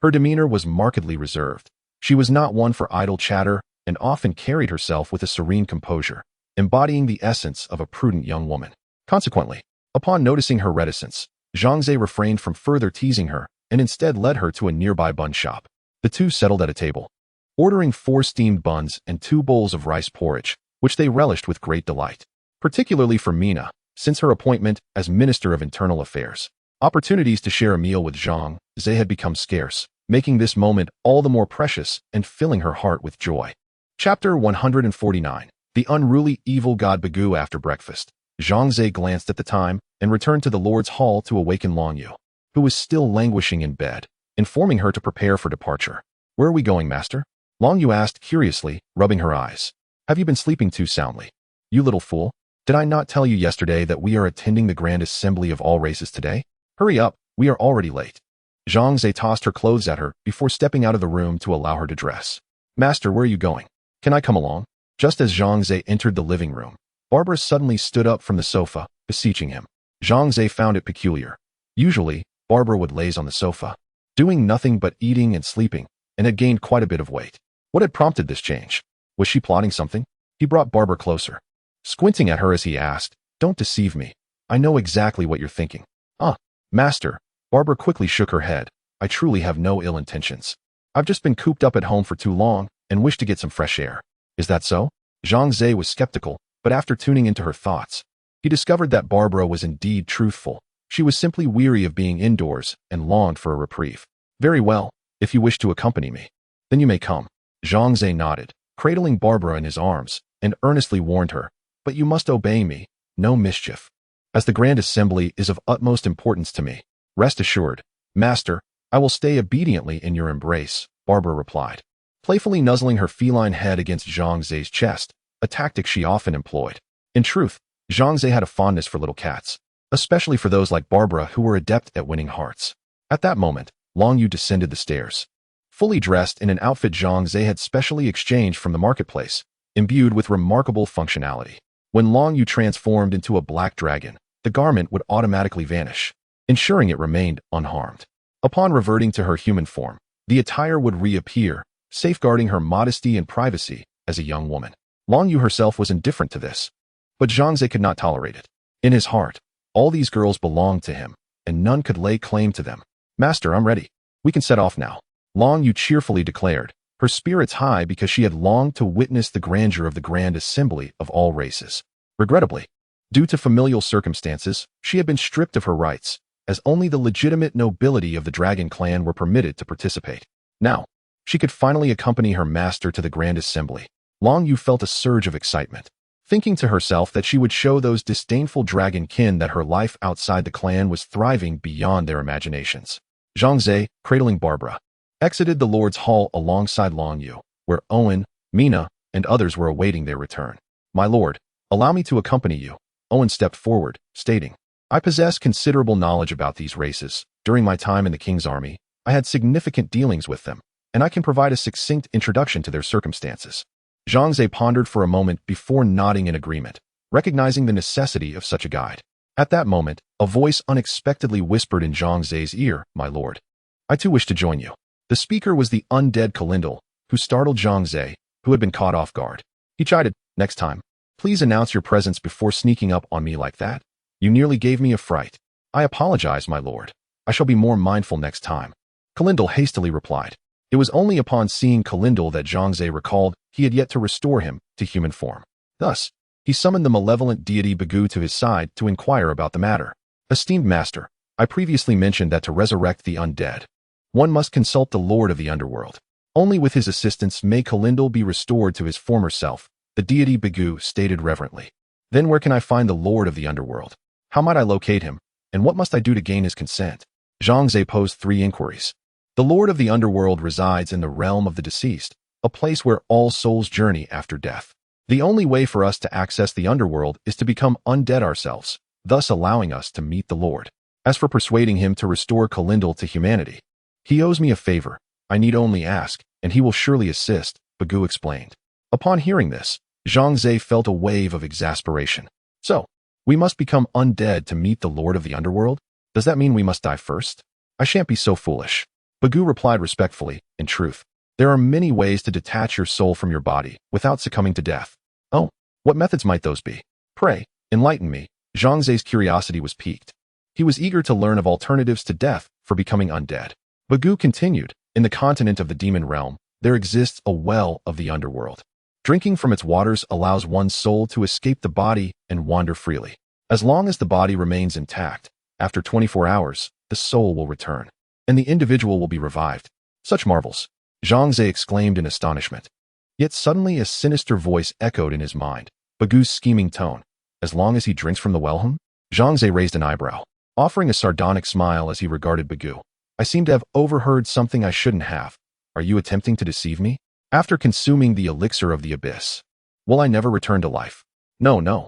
her demeanor was markedly reserved. She was not one for idle chatter and often carried herself with a serene composure. embodying the essence of a prudent young woman. Consequently, upon noticing her reticence, Zhang Ze refrained from further teasing her and instead led her to a nearby bun shop. The two settled at a table, ordering 4 steamed buns and 2 bowls of rice porridge, which they relished with great delight. Particularly for Mina, since her appointment as Minister of Internal Affairs, opportunities to share a meal with Zhang Ze had become scarce, making this moment all the more precious and filling her heart with joy. Chapter 149. The Unruly Evil God Bagu. After breakfast, Zhang Ze glanced at the time and returned to the Lord's Hall to awaken Long Yu, who was still languishing in bed, informing her to prepare for departure. "Where are we going, master?" Long Yu asked curiously, rubbing her eyes. "Have you been sleeping too soundly? You little fool. Did I not tell you yesterday that we are attending the grand assembly of all races today? Hurry up, we are already late." Zhang Ze tossed her clothes at her before stepping out of the room to allow her to dress. "Master, where are you going? Can I come along?" Just as Zhang Ze entered the living room, Barbara suddenly stood up from the sofa, beseeching him. Zhang Ze found it peculiar. Usually, Barbara would laze on the sofa, doing nothing but eating and sleeping, and had gained quite a bit of weight. What had prompted this change? Was she plotting something? He brought Barbara closer, squinting at her as he asked, "Don't deceive me. I know exactly what you're thinking." Master." Barbara quickly shook her head. "I truly have no ill intentions. I've just been cooped up at home for too long and wish to get some fresh air." "Is that so?" Zhang Ze was skeptical, but after tuning into her thoughts, he discovered that Barbara was indeed truthful. She was simply weary of being indoors and longed for a reprieve. "Very well, if you wish to accompany me, then you may come." Zhang Ze nodded, cradling Barbara in his arms, and earnestly warned her, "But you must obey me, no mischief, as the Grand Assembly is of utmost importance to me." "Rest assured, master, I will stay obediently in your embrace," Barbara replied, playfully nuzzling her feline head against Zhang Ze's chest, a tactic she often employed. In truth, Zhang Ze had a fondness for little cats, especially for those like Barbara who were adept at winning hearts. At that moment, Long Yu descended the stairs, fully dressed in an outfit Zhang Ze had specially exchanged from the marketplace, imbued with remarkable functionality. When Long Yu transformed into a black dragon, the garment would automatically vanish, ensuring it remained unharmed. Upon reverting to her human form, the attire would reappear, safeguarding her modesty and privacy as a young woman. Long Yu herself was indifferent to this, but Zhang Ze could not tolerate it. In his heart, all these girls belonged to him, and none could lay claim to them. "Master, I'm ready. We can set off now," Long Yu cheerfully declared, her spirits high because she had longed to witness the grandeur of the Grand Assembly of all races. Regrettably, due to familial circumstances, she had been stripped of her rights, as only the legitimate nobility of the Dragon Clan were permitted to participate. Now, she could finally accompany her master to the Grand Assembly. Long Yu felt a surge of excitement, thinking to herself that she would show those disdainful dragon kin that her life outside the clan was thriving beyond their imaginations. Zhang Ze, cradling Barbara, exited the Lord's Hall alongside Long Yu, where Owen, Mina, and others were awaiting their return. "My lord, allow me to accompany you." Owen stepped forward, stating, "I possess considerable knowledge about these races. During my time in the king's army, I had significant dealings with them, and I can provide a succinct introduction to their circumstances." Zhang Ze pondered for a moment before nodding in agreement, recognizing the necessity of such a guide. At that moment, a voice unexpectedly whispered in Zhang Ze's ear, "My lord, I too wish to join you." The speaker was the undead Kalindal, who startled Zhang Ze, who had been caught off guard. He chided, "Next time, please announce your presence before sneaking up on me like that. You nearly gave me a fright." "I apologize, my lord. I shall be more mindful next time," Kalindal hastily replied. It was only upon seeing Kalindal that Zhang Ze recalled he had yet to restore him to human form. Thus, he summoned the malevolent deity Bagu to his side to inquire about the matter. "Esteemed master, I previously mentioned that to resurrect the undead, one must consult the Lord of the Underworld. Only with his assistance may Kalindal be restored to his former self," the deity Bagu stated reverently. "Then where can I find the Lord of the Underworld? How might I locate him, and what must I do to gain his consent?" Zhang Ze posed 3 inquiries. "The Lord of the Underworld resides in the realm of the deceased, a place where all souls journey after death. The only way for us to access the underworld is to become undead ourselves, thus allowing us to meet the Lord. As for persuading him to restore Kalindal to humanity, he owes me a favor. I need only ask, and he will surely assist," Bagu explained. Upon hearing this, Zhang Ze felt a wave of exasperation. "So, we must become undead to meet the Lord of the Underworld? Does that mean we must die first? I shan't be so foolish." Bagu replied respectfully, "In truth, there are many ways to detach your soul from your body without succumbing to death." "Oh, What methods might those be? Pray, enlighten me. Zhang Ze's curiosity was piqued. He was eager to learn of alternatives to death for becoming undead. Bagu continued, in the continent of the demon realm, there exists a well of the underworld. Drinking from its waters allows one's soul to escape the body and wander freely. As long as the body remains intact, after 24 hours, the soul will return, and the individual will be revived. Such marvels! Zhang Ze exclaimed in astonishment. Yet suddenly a sinister voice echoed in his mind, Bagu's scheming tone. As long as he drinks from the wellhome? Zhang Ze raised an eyebrow, offering a sardonic smile as he regarded Bagu. I seem to have overheard something I shouldn't have. Are you attempting to deceive me? After consuming the elixir of the abyss, will I never return to life? No, no.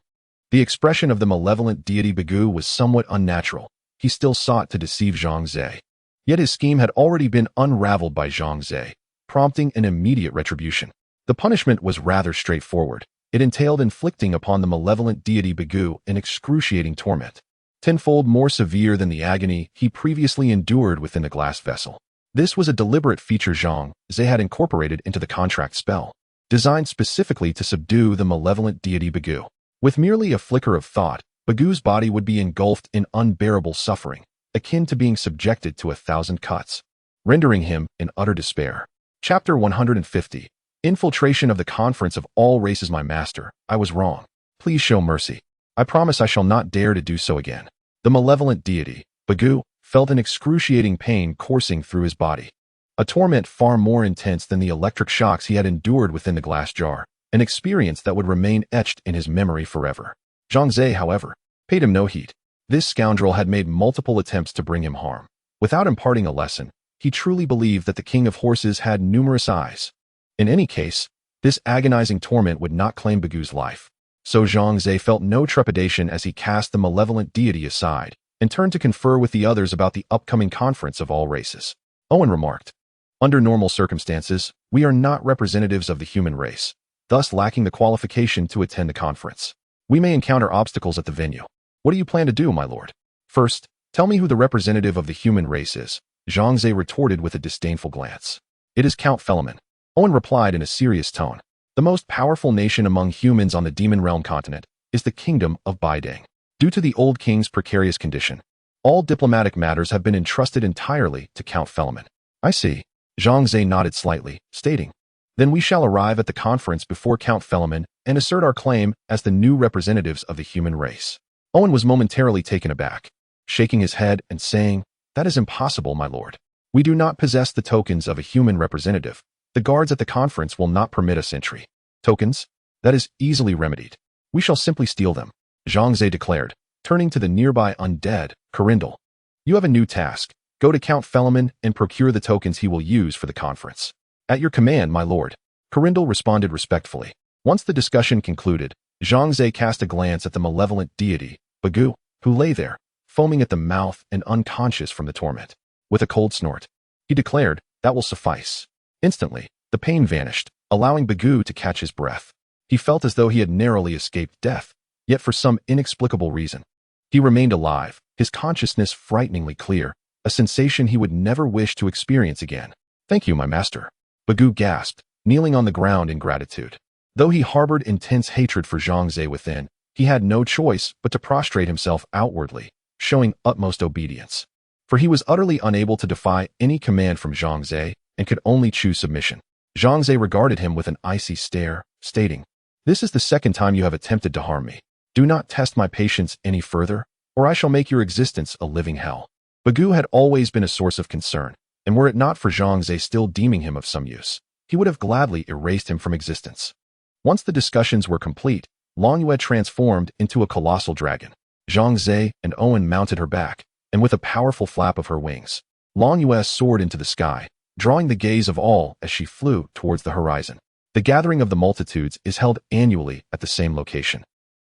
The expression of the malevolent deity Bagu was somewhat unnatural. He still sought to deceive Zhang Ze. Yet his scheme had already been unraveled by Zhang Ze, prompting an immediate retribution. The punishment was rather straightforward. It entailed inflicting upon the malevolent deity Bagu an excruciating torment, tenfold more severe than the agony he previously endured within the glass vessel. This was a deliberate feature Zhang Ze had incorporated into the contract spell, designed specifically to subdue the malevolent deity Bagu. With merely a flicker of thought, Bagu's body would be engulfed in unbearable suffering, akin to being subjected to 1,000 cuts, rendering him in utter despair. Chapter 150. Infiltration of the Conference of All Races. My master, I was wrong. Please show mercy. I promise I shall not dare to do so again. The malevolent deity, Bagu, felt an excruciating pain coursing through his body. A torment far more intense than the electric shocks he had endured within the glass jar, an experience that would remain etched in his memory forever. Zhang Ze, however, paid him no heed. This scoundrel had made multiple attempts to bring him harm. Without imparting a lesson, he truly believed that the King of Horses had numerous eyes. In any case, this agonizing torment would not claim Bagu's life. So Zhang Ze felt no trepidation as he cast the malevolent deity aside and turned to confer with the others about the upcoming Conference of All Races. Owen remarked, under normal circumstances, we are not representatives of the human race, thus lacking the qualification to attend the conference. We may encounter obstacles at the venue. What do you plan to do, my lord? First, tell me who the representative of the human race is. Zhang Ze retorted with a disdainful glance. It is Count Felaman. Owen replied in a serious tone. The most powerful nation among humans on the Demon Realm continent is the Kingdom of Baidang. Due to the old king's precarious condition, all diplomatic matters have been entrusted entirely to Count Felaman. I see. Zhang Ze nodded slightly, stating, then we shall arrive at the conference before Count Felaman and assert our claim as the new representatives of the human race. Owen was momentarily taken aback, shaking his head and saying, that is impossible, my lord. We do not possess the tokens of a human representative. The guards at the conference will not permit us entry. Tokens? That is easily remedied. We shall simply steal them, Zhang Ze declared, turning to the nearby undead, Corindel. You have a new task. Go to Count Felaman and procure the tokens he will use for the conference. At your command, my lord. Corindel responded respectfully. Once the discussion concluded, Zhang Ze cast a glance at the malevolent deity, Bagu, who lay there, foaming at the mouth and unconscious from the torment. With a cold snort, he declared, that will suffice. Instantly, the pain vanished, allowing Bagu to catch his breath. He felt as though he had narrowly escaped death, yet for some inexplicable reason, he remained alive, his consciousness frighteningly clear, a sensation he would never wish to experience again. Thank you, my master. Bagu gasped, kneeling on the ground in gratitude. Though he harbored intense hatred for Zhang Ze within, he had no choice but to prostrate himself outwardly, showing utmost obedience. For he was utterly unable to defy any command from Zhang Ze and could only choose submission. Zhang Ze regarded him with an icy stare, stating, this is the second time you have attempted to harm me. Do not test my patience any further, or I shall make your existence a living hell. Bagu had always been a source of concern, and were it not for Zhang Ze still deeming him of some use, he would have gladly erased him from existence. Once the discussions were complete, Long Yue transformed into a colossal dragon. Zhang Ze and Owen mounted her back, and with a powerful flap of her wings, Long Yue soared into the sky, drawing the gaze of all as she flew towards the horizon. The gathering of the multitudes is held annually at the same location,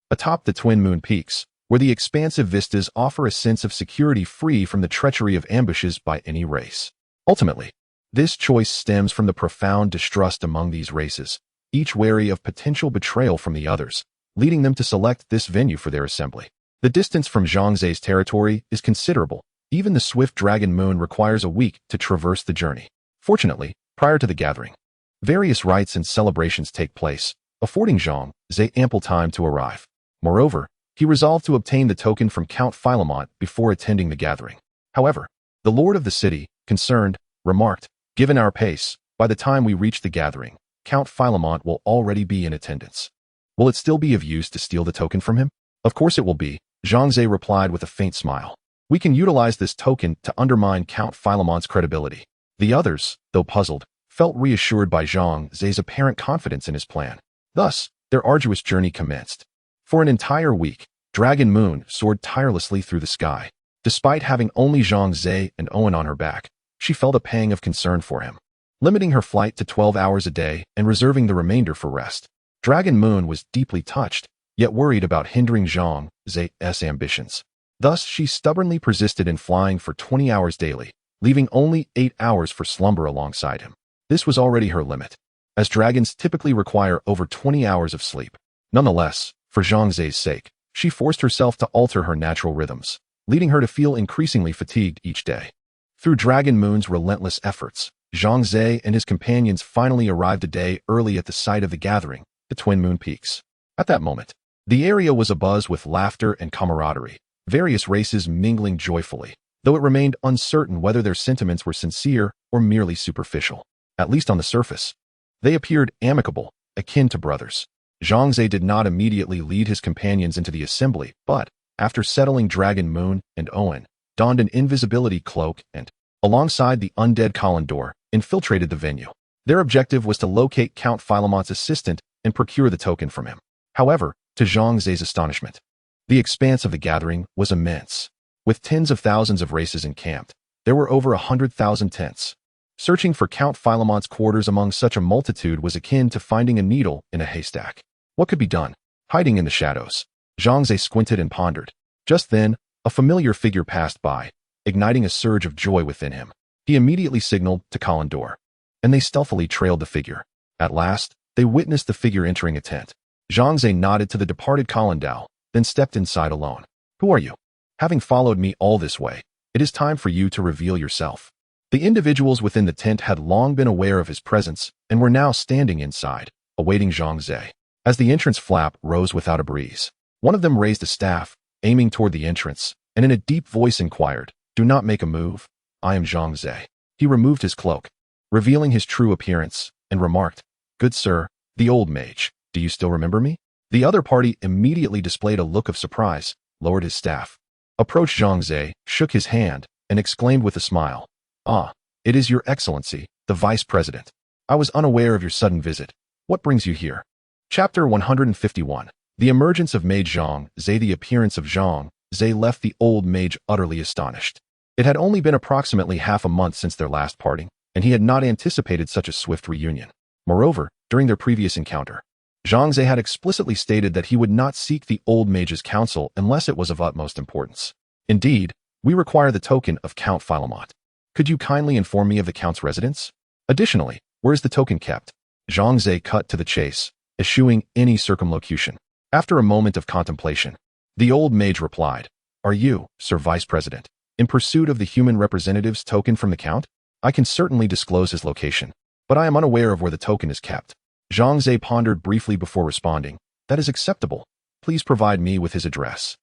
atop the Twin Moon Peaks, where the expansive vistas offer a sense of security free from the treachery of ambushes by any race. Ultimately, this choice stems from the profound distrust among these races, each wary of potential betrayal from the others, leading them to select this venue for their assembly. The distance from Zhang Ze's territory is considerable. Even the swift dragon moon requires a week to traverse the journey. Fortunately, prior to the gathering, various rites and celebrations take place, affording Zhang Ze ample time to arrive. Moreover, he resolved to obtain the token from Count Philemont before attending the gathering. However, the lord of the city, concerned, remarked, "Given our pace, by the time we reach the gathering, Count Philemont will already be in attendance. Will it still be of use to steal the token from him?" "Of course it will be," Zhang Ze replied with a faint smile. "We can utilize this token to undermine Count Philemont's credibility." The others, though puzzled, felt reassured by Zhang Ze's apparent confidence in his plan. Thus, their arduous journey commenced. For an entire week, Dragon Moon soared tirelessly through the sky. Despite having only Zhang Ze and Owen on her back, she felt a pang of concern for him. Limiting her flight to 12 hours a day and reserving the remainder for rest, Dragon Moon was deeply touched, yet worried about hindering Zhang Ze's ambitions. Thus, she stubbornly persisted in flying for 20 hours daily, leaving only 8 hours for slumber alongside him. This was already her limit, as dragons typically require over 20 hours of sleep. Nonetheless, for Zhang Ze's sake, she forced herself to alter her natural rhythms, leading her to feel increasingly fatigued each day. Through Dragon Moon's relentless efforts, Zhang Ze and his companions finally arrived a day early at the site of the gathering, the Twin Moon Peaks. At that moment, the area was abuzz with laughter and camaraderie, various races mingling joyfully, though it remained uncertain whether their sentiments were sincere or merely superficial. At least on the surface, they appeared amicable, akin to brothers. Zhang Ze did not immediately lead his companions into the assembly, but, after settling Dragon Moon and Owen, donned an invisibility cloak and, alongside the undead Kalendor, infiltrated the venue. Their objective was to locate Count Philemont's assistant and procure the token from him. However, to Zhang Ze's astonishment, the expanse of the gathering was immense. With tens of thousands of races encamped, there were over 100,000 tents. Searching for Count Philemont's quarters among such a multitude was akin to finding a needle in a haystack. What could be done? Hiding in the shadows, Zhang Ze squinted and pondered. Just then, a familiar figure passed by, igniting a surge of joy within him. He immediately signaled to Kalendor, and they stealthily trailed the figure. At last, they witnessed the figure entering a tent. Zhang Ze nodded to the departed Kalendor, then stepped inside alone. "Who are you? Having followed me all this way, it is time for you to reveal yourself." The individuals within the tent had long been aware of his presence and were now standing inside, awaiting Zhang Ze. As the entrance flap rose without a breeze, one of them raised a staff, aiming toward the entrance, and in a deep voice inquired, "Do not make a move. I am Zhang Ze." He removed his cloak, revealing his true appearance, and remarked, "Good sir, the old mage, do you still remember me?" The other party immediately displayed a look of surprise, lowered his staff, approached Zhang Ze, shook his hand, and exclaimed with a smile, "Ah, it is your excellency, the vice president. I was unaware of your sudden visit. What brings you here?" Chapter 151. The emergence of Mage Zhang Ze. The appearance of Zhang Ze left the old mage utterly astonished. It had only been approximately half a month since their last parting, and he had not anticipated such a swift reunion. Moreover, during their previous encounter, Zhang Ze had explicitly stated that he would not seek the old mage's counsel unless it was of utmost importance. "Indeed, we require the token of Count Philemont. Could you kindly inform me of the Count's residence? Additionally, where is the token kept?" Zhang Ze cut to the chase, eschewing any circumlocution. After a moment of contemplation, the old mage replied, "Are you, Sir Vice President, in pursuit of the human representative's token from the Count? I can certainly disclose his location, but I am unaware of where the token is kept." Zhang Ze pondered briefly before responding, "That is acceptable. Please provide me with his address,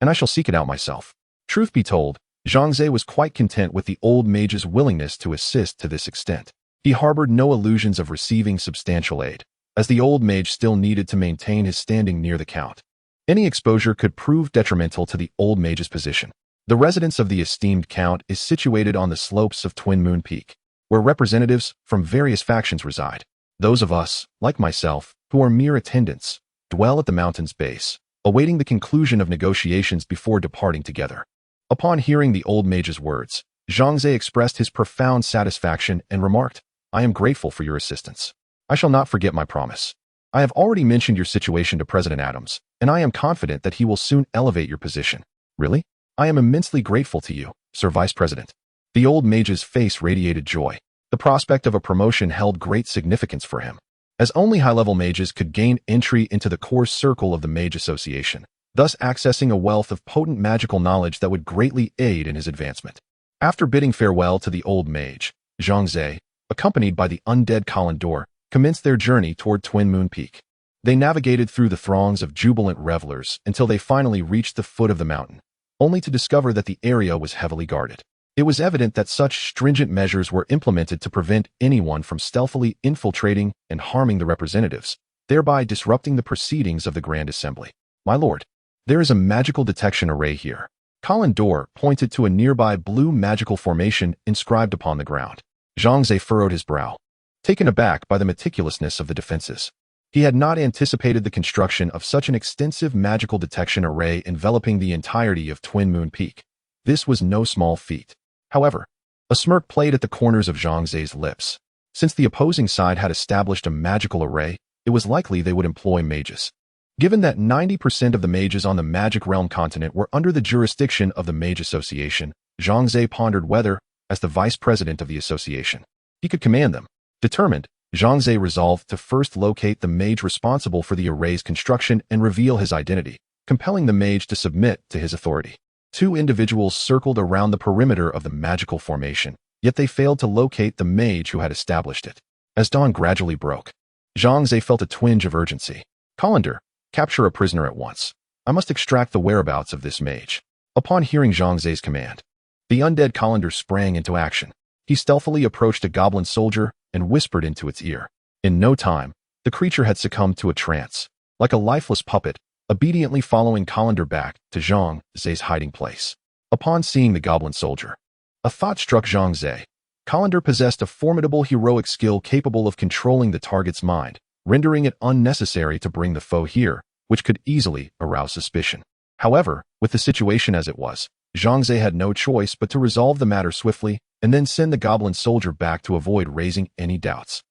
and I shall seek it out myself." Truth be told, Zhang Ze was quite content with the old mage's willingness to assist to this extent. He harbored no illusions of receiving substantial aid, as the old mage still needed to maintain his standing near the Count. Any exposure could prove detrimental to the old mage's position. The residence of the esteemed Count is situated on the slopes of Twin Moon Peak, where representatives from various factions reside. Those of us, like myself, who are mere attendants, dwell at the mountain's base, awaiting the conclusion of negotiations before departing together. Upon hearing the old mage's words, Zhang Ze expressed his profound satisfaction and remarked, "I am grateful for your assistance. I shall not forget my promise. I have already mentioned your situation to President Adams, and I am confident that he will soon elevate your position." "Really? I am immensely grateful to you, Sir Vice President." The old mage's face radiated joy. The prospect of a promotion held great significance for him, as only high-level mages could gain entry into the core circle of the Mage Association, thus accessing a wealth of potent magical knowledge that would greatly aid in his advancement. After bidding farewell to the old mage, Zhang Ze, accompanied by the undead Kalendor, commenced their journey toward Twin Moon Peak. They navigated through the throngs of jubilant revelers until they finally reached the foot of the mountain, only to discover that the area was heavily guarded. It was evident that such stringent measures were implemented to prevent anyone from stealthily infiltrating and harming the representatives, thereby disrupting the proceedings of the Grand Assembly. My lord, there is a magical detection array here. Kalendor pointed to a nearby blue magical formation inscribed upon the ground. Zhang Ze furrowed his brow, taken aback by the meticulousness of the defenses. He had not anticipated the construction of such an extensive magical detection array enveloping the entirety of Twin Moon Peak. This was no small feat. However, a smirk played at the corners of Zhang Ze's lips. Since the opposing side had established a magical array, it was likely they would employ mages. Given that 90% of the mages on the Magic Realm continent were under the jurisdiction of the Mage Association, Zhang Ze pondered whether, as the vice president of the association, he could command them. Determined, Zhang Ze resolved to first locate the mage responsible for the array's construction and reveal his identity, compelling the mage to submit to his authority. Two individuals circled around the perimeter of the magical formation, yet they failed to locate the mage who had established it. As dawn gradually broke, Zhang Ze felt a twinge of urgency. Kalendor, capture a prisoner at once. I must extract the whereabouts of this mage. Upon hearing Zhang Ze's command, the undead Kalendor sprang into action. He stealthily approached a goblin soldier and whispered into its ear. In no time, the creature had succumbed to a trance. Like a lifeless puppet, obediently following Kalendor back to Zhang Ze's hiding place. Upon seeing the goblin soldier, a thought struck Zhang Ze. Kalendor possessed a formidable heroic skill capable of controlling the target's mind, rendering it unnecessary to bring the foe here, which could easily arouse suspicion. However, with the situation as it was, Zhang Ze had no choice but to resolve the matter swiftly and then send the goblin soldier back to avoid raising any doubts.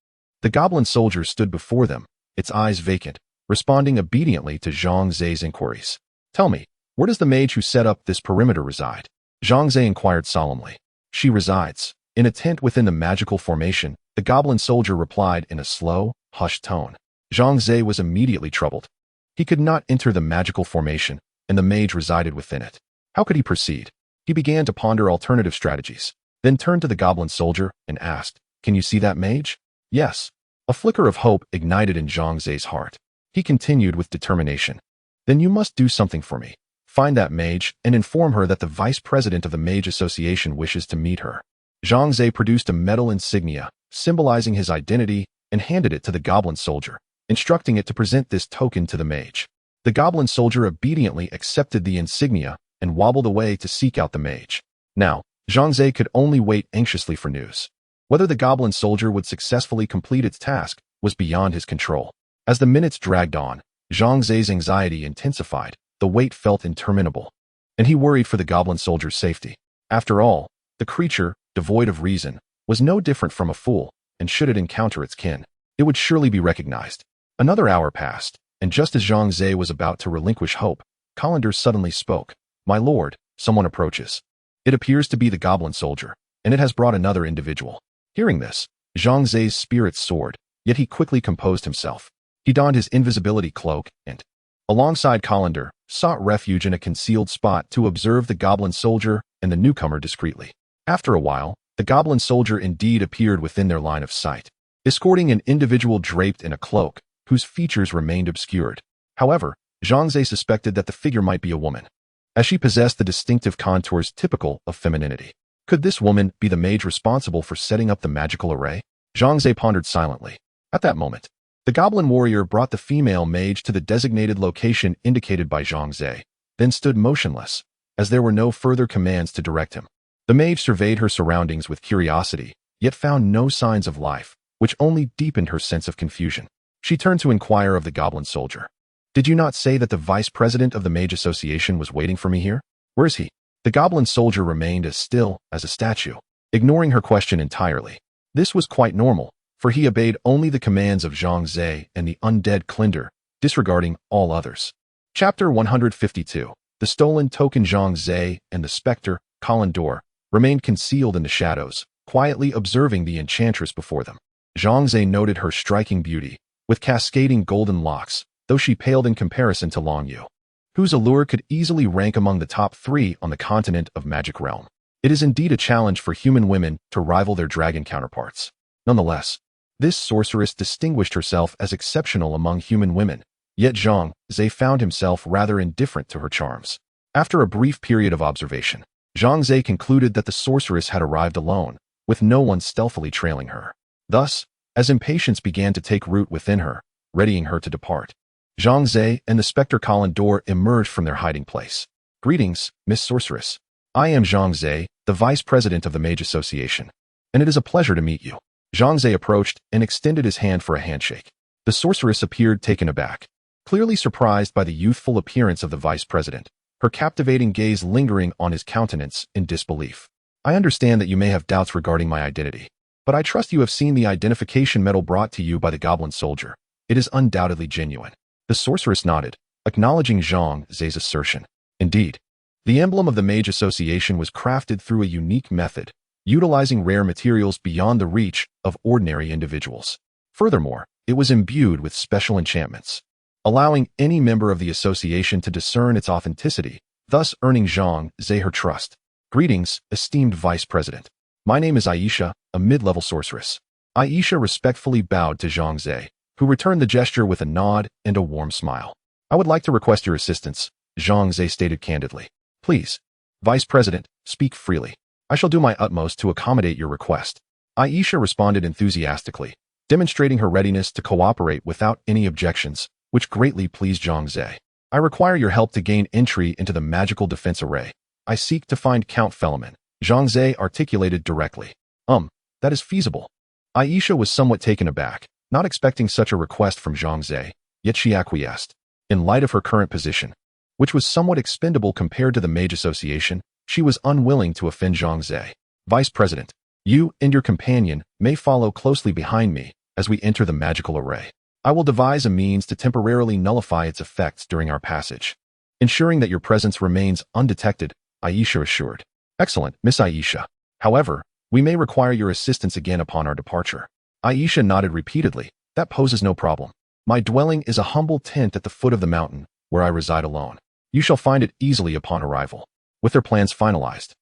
The goblin soldier stood before them, its eyes vacant, responding obediently to Zhang Ze's inquiries. Tell me, where does the mage who set up this perimeter reside? Zhang Ze inquired solemnly. She resides in a tent within the magical formation, the goblin soldier replied in a slow, hushed tone. Zhang Ze was immediately troubled. He could not enter the magical formation, and the mage resided within it. How could he proceed? He began to ponder alternative strategies, then turned to the goblin soldier and asked, Can you see that mage? Yes. A flicker of hope ignited in Zhang Ze's heart. He continued with determination. Then you must do something for me. Find that mage and inform her that the vice president of the Mage Association wishes to meet her. Zhang Ze produced a metal insignia, symbolizing his identity, and handed it to the goblin soldier, instructing it to present this token to the mage. The goblin soldier obediently accepted the insignia and wobbled away to seek out the mage. Now, Zhang Ze could only wait anxiously for news. Whether the goblin soldier would successfully complete its task was beyond his control. As the minutes dragged on, Zhang Ze's anxiety intensified. The wait felt interminable, and he worried for the goblin soldier's safety. After all, the creature, devoid of reason, was no different from a fool, and should it encounter its kin, it would surely be recognized. Another hour passed, and just as Zhang Ze was about to relinquish hope, Kalendor suddenly spoke. My lord, someone approaches. It appears to be the goblin soldier, and it has brought another individual. Hearing this, Zhang Ze's spirits soared, yet he quickly composed himself. He donned his invisibility cloak and, alongside Kalendor, sought refuge in a concealed spot to observe the goblin soldier and the newcomer discreetly. After a while, the goblin soldier indeed appeared within their line of sight, escorting an individual draped in a cloak, whose features remained obscured. However, Zhang Ze suspected that the figure might be a woman, as she possessed the distinctive contours typical of femininity. Could this woman be the mage responsible for setting up the magical array? Zhang Ze pondered silently. At that moment, the goblin warrior brought the female mage to the designated location indicated by Zhang Ze, then stood motionless, as there were no further commands to direct him. The mage surveyed her surroundings with curiosity, yet found no signs of life, which only deepened her sense of confusion. She turned to inquire of the goblin soldier. Did you not say that the vice president of the Mage Association was waiting for me here? Where is he? The goblin soldier remained as still as a statue, ignoring her question entirely. This was quite normal, for he obeyed only the commands of Zhang Ze and the undead Kalendor, disregarding all others. Chapter 152. The stolen token. Zhang Ze and the specter, Kalendor, remained concealed in the shadows, quietly observing the enchantress before them. Zhang Ze noted her striking beauty, with cascading golden locks, though she paled in comparison to Long Yu, whose allure could easily rank among the top 3 on the continent of Magic Realm. It is indeed a challenge for human women to rival their dragon counterparts. Nonetheless, This sorceress distinguished herself as exceptional among human women, yet Zhang Ze found himself rather indifferent to her charms. After a brief period of observation, Zhang Ze concluded that the sorceress had arrived alone, with no one stealthily trailing her. Thus, as impatience began to take root within her, readying her to depart, Zhang Ze and the Spectre Calendor emerged from their hiding place. "Greetings, Miss Sorceress. I am Zhang Ze, the Vice President of the Mage Association, and it is a pleasure to meet you." Zhang Ze approached and extended his hand for a handshake. The sorceress appeared taken aback, clearly surprised by the youthful appearance of the Vice President, her captivating gaze lingering on his countenance in disbelief. "I understand that you may have doubts regarding my identity, but I trust you have seen the identification medal brought to you by the Goblin Soldier. It is undoubtedly genuine." The sorceress nodded, acknowledging Zhang Ze's assertion. Indeed, the emblem of the Mage Association was crafted through a unique method, utilizing rare materials beyond the reach of ordinary individuals. Furthermore, it was imbued with special enchantments, allowing any member of the association to discern its authenticity, thus earning Zhang Ze her trust. "Greetings, esteemed Vice President. My name is Aisha, a mid-level sorceress." Aisha respectfully bowed to Zhang Ze, who returned the gesture with a nod and a warm smile. "I would like to request your assistance," Zhang Ze stated candidly. "Please, Vice President, speak freely. I shall do my utmost to accommodate your request." Aisha responded enthusiastically, demonstrating her readiness to cooperate without any objections, which greatly pleased Zhang Ze. "I require your help to gain entry into the magical defense array. I seek to find Count Felaman," Zhang Ze articulated directly. That is feasible." Aisha was somewhat taken aback, not expecting such a request from Zhang Ze, yet she acquiesced. In light of her current position, which was somewhat expendable compared to the Mage Association, she was unwilling to offend Zhang Ze. "Vice President, you and your companion may follow closely behind me as we enter the magical array. I will devise a means to temporarily nullify its effects during our passage, ensuring that your presence remains undetected," Aisha assured. "Excellent, Miss Aisha. However, we may require your assistance again upon our departure." Aisha nodded repeatedly. "That poses no problem. My dwelling is a humble tent at the foot of the mountain, where I reside alone. You shall find it easily upon arrival." With their plans finalized,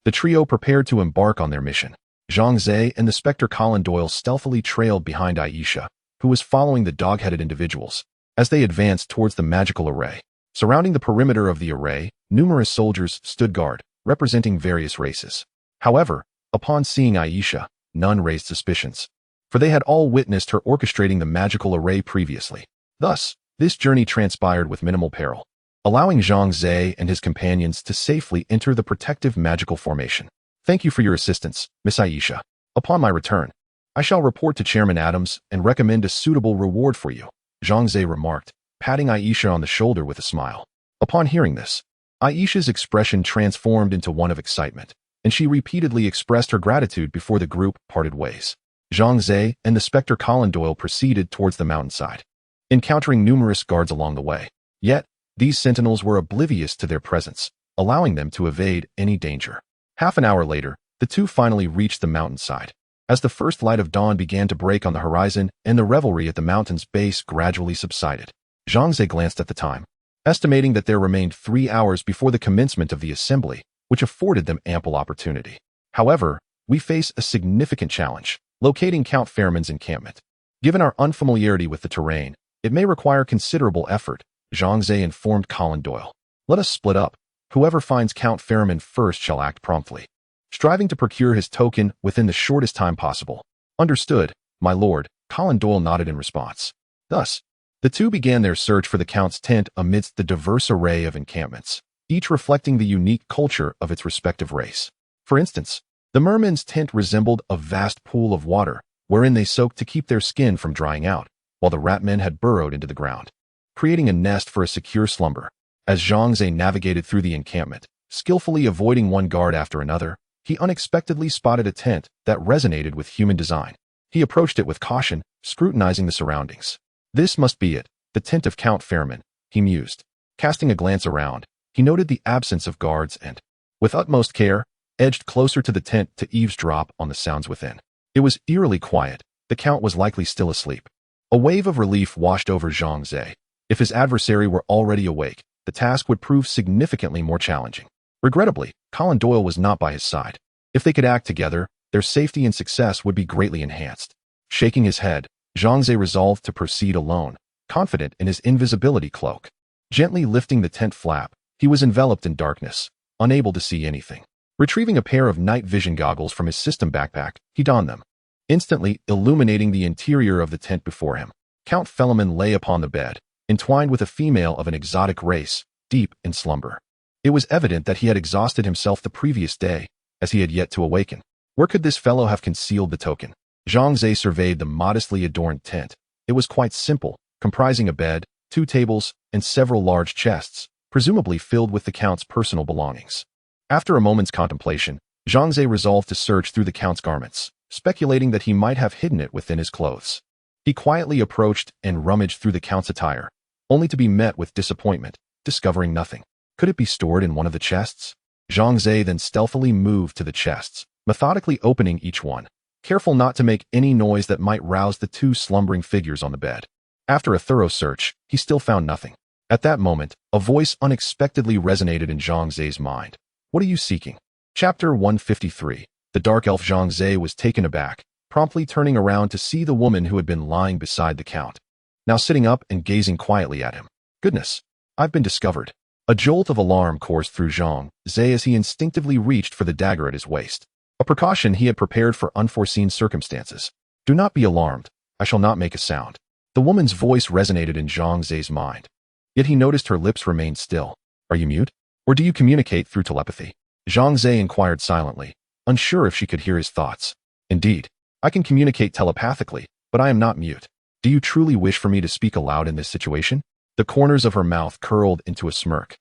the trio prepared to embark on their mission. Zhang Ze and the Spectre Colin Doyle stealthily trailed behind Aisha, who was following the dog-headed individuals, as they advanced towards the magical array. Surrounding the perimeter of the array, numerous soldiers stood guard, representing various races. However, upon seeing Aisha, none raised suspicions, for they had all witnessed her orchestrating the magical array previously. Thus, this journey transpired with minimal peril, allowing Zhang Ze and his companions to safely enter the protective magical formation. "Thank you for your assistance, Miss Aisha. Upon my return, I shall report to Chairman Adams and recommend a suitable reward for you," Zhang Ze remarked, patting Aisha on the shoulder with a smile. Upon hearing this, Aisha's expression transformed into one of excitement, and she repeatedly expressed her gratitude before the group parted ways. Zhang Ze and the Spectre Colin Doyle proceeded towards the mountainside, encountering numerous guards along the way. Yet, these sentinels were oblivious to their presence, allowing them to evade any danger. Half an hour later, the two finally reached the mountainside. As the first light of dawn began to break on the horizon and the revelry at the mountain's base gradually subsided, Zhang Ze glanced at the time, estimating that there remained 3 hours before the commencement of the assembly, which afforded them ample opportunity. However, we face a significant challenge: locating Count Fairman's encampment. Given our unfamiliarity with the terrain, it may require considerable effort, Zhang Ze informed Colin Doyle. "Let us split up. Whoever finds Count Fairman first shall act promptly, striving to procure his token within the shortest time possible." "Understood, my lord," Colin Doyle nodded in response. Thus, the two began their search for the Count's tent amidst the diverse array of encampments, each reflecting the unique culture of its respective race. For instance, the mermen's tent resembled a vast pool of water, wherein they soaked to keep their skin from drying out, while the ratmen had burrowed into the ground, creating a nest for a secure slumber. As Zhang Ze navigated through the encampment, skillfully avoiding one guard after another, he unexpectedly spotted a tent that resonated with human design. He approached it with caution, scrutinizing the surroundings. "This must be it, the tent of Count Fairman," he mused. Casting a glance around, he noted the absence of guards and, with utmost care, edged closer to the tent to eavesdrop on the sounds within. It was eerily quiet. The Count was likely still asleep. A wave of relief washed over Zhang Ze. If his adversary were already awake, the task would prove significantly more challenging. Regrettably, Colin Doyle was not by his side. If they could act together, their safety and success would be greatly enhanced. Shaking his head, Zhang Ze resolved to proceed alone, confident in his invisibility cloak. Gently lifting the tent flap, he was enveloped in darkness, unable to see anything. Retrieving a pair of night vision goggles from his system backpack, he donned them, instantly illuminating the interior of the tent before him. Count Philemon lay upon the bed, entwined with a female of an exotic race, deep in slumber. It was evident that he had exhausted himself the previous day, as he had yet to awaken. Where could this fellow have concealed the token? Zhang Ze surveyed the modestly adorned tent. It was quite simple, comprising a bed, 2 tables, and several large chests, presumably filled with the Count's personal belongings. After a moment's contemplation, Zhang Ze resolved to search through the Count's garments, speculating that he might have hidden it within his clothes. He quietly approached and rummaged through the Count's attire, only to be met with disappointment, discovering nothing. Could it be stored in one of the chests? Zhang Ze then stealthily moved to the chests, methodically opening each one, careful not to make any noise that might rouse the 2 slumbering figures on the bed. After a thorough search, he still found nothing. At that moment, a voice unexpectedly resonated in Zhang Ze's mind. What are you seeking? Chapter 153. The dark elf Zhang Ze was taken aback, promptly turning around to see the woman who had been lying beside the Count, now sitting up and gazing quietly at him. Goodness, I've been discovered. A jolt of alarm coursed through Zhang Ze as he instinctively reached for the dagger at his waist, a precaution he had prepared for unforeseen circumstances. Do not be alarmed, I shall not make a sound. The woman's voice resonated in Zhang Ze's mind. Yet he noticed her lips remained still. Are you mute? Or do you communicate through telepathy? Zhang Ze inquired silently, unsure if she could hear his thoughts. Indeed, I can communicate telepathically, but I am not mute. Do you truly wish for me to speak aloud in this situation? The corners of her mouth curled into a smirk,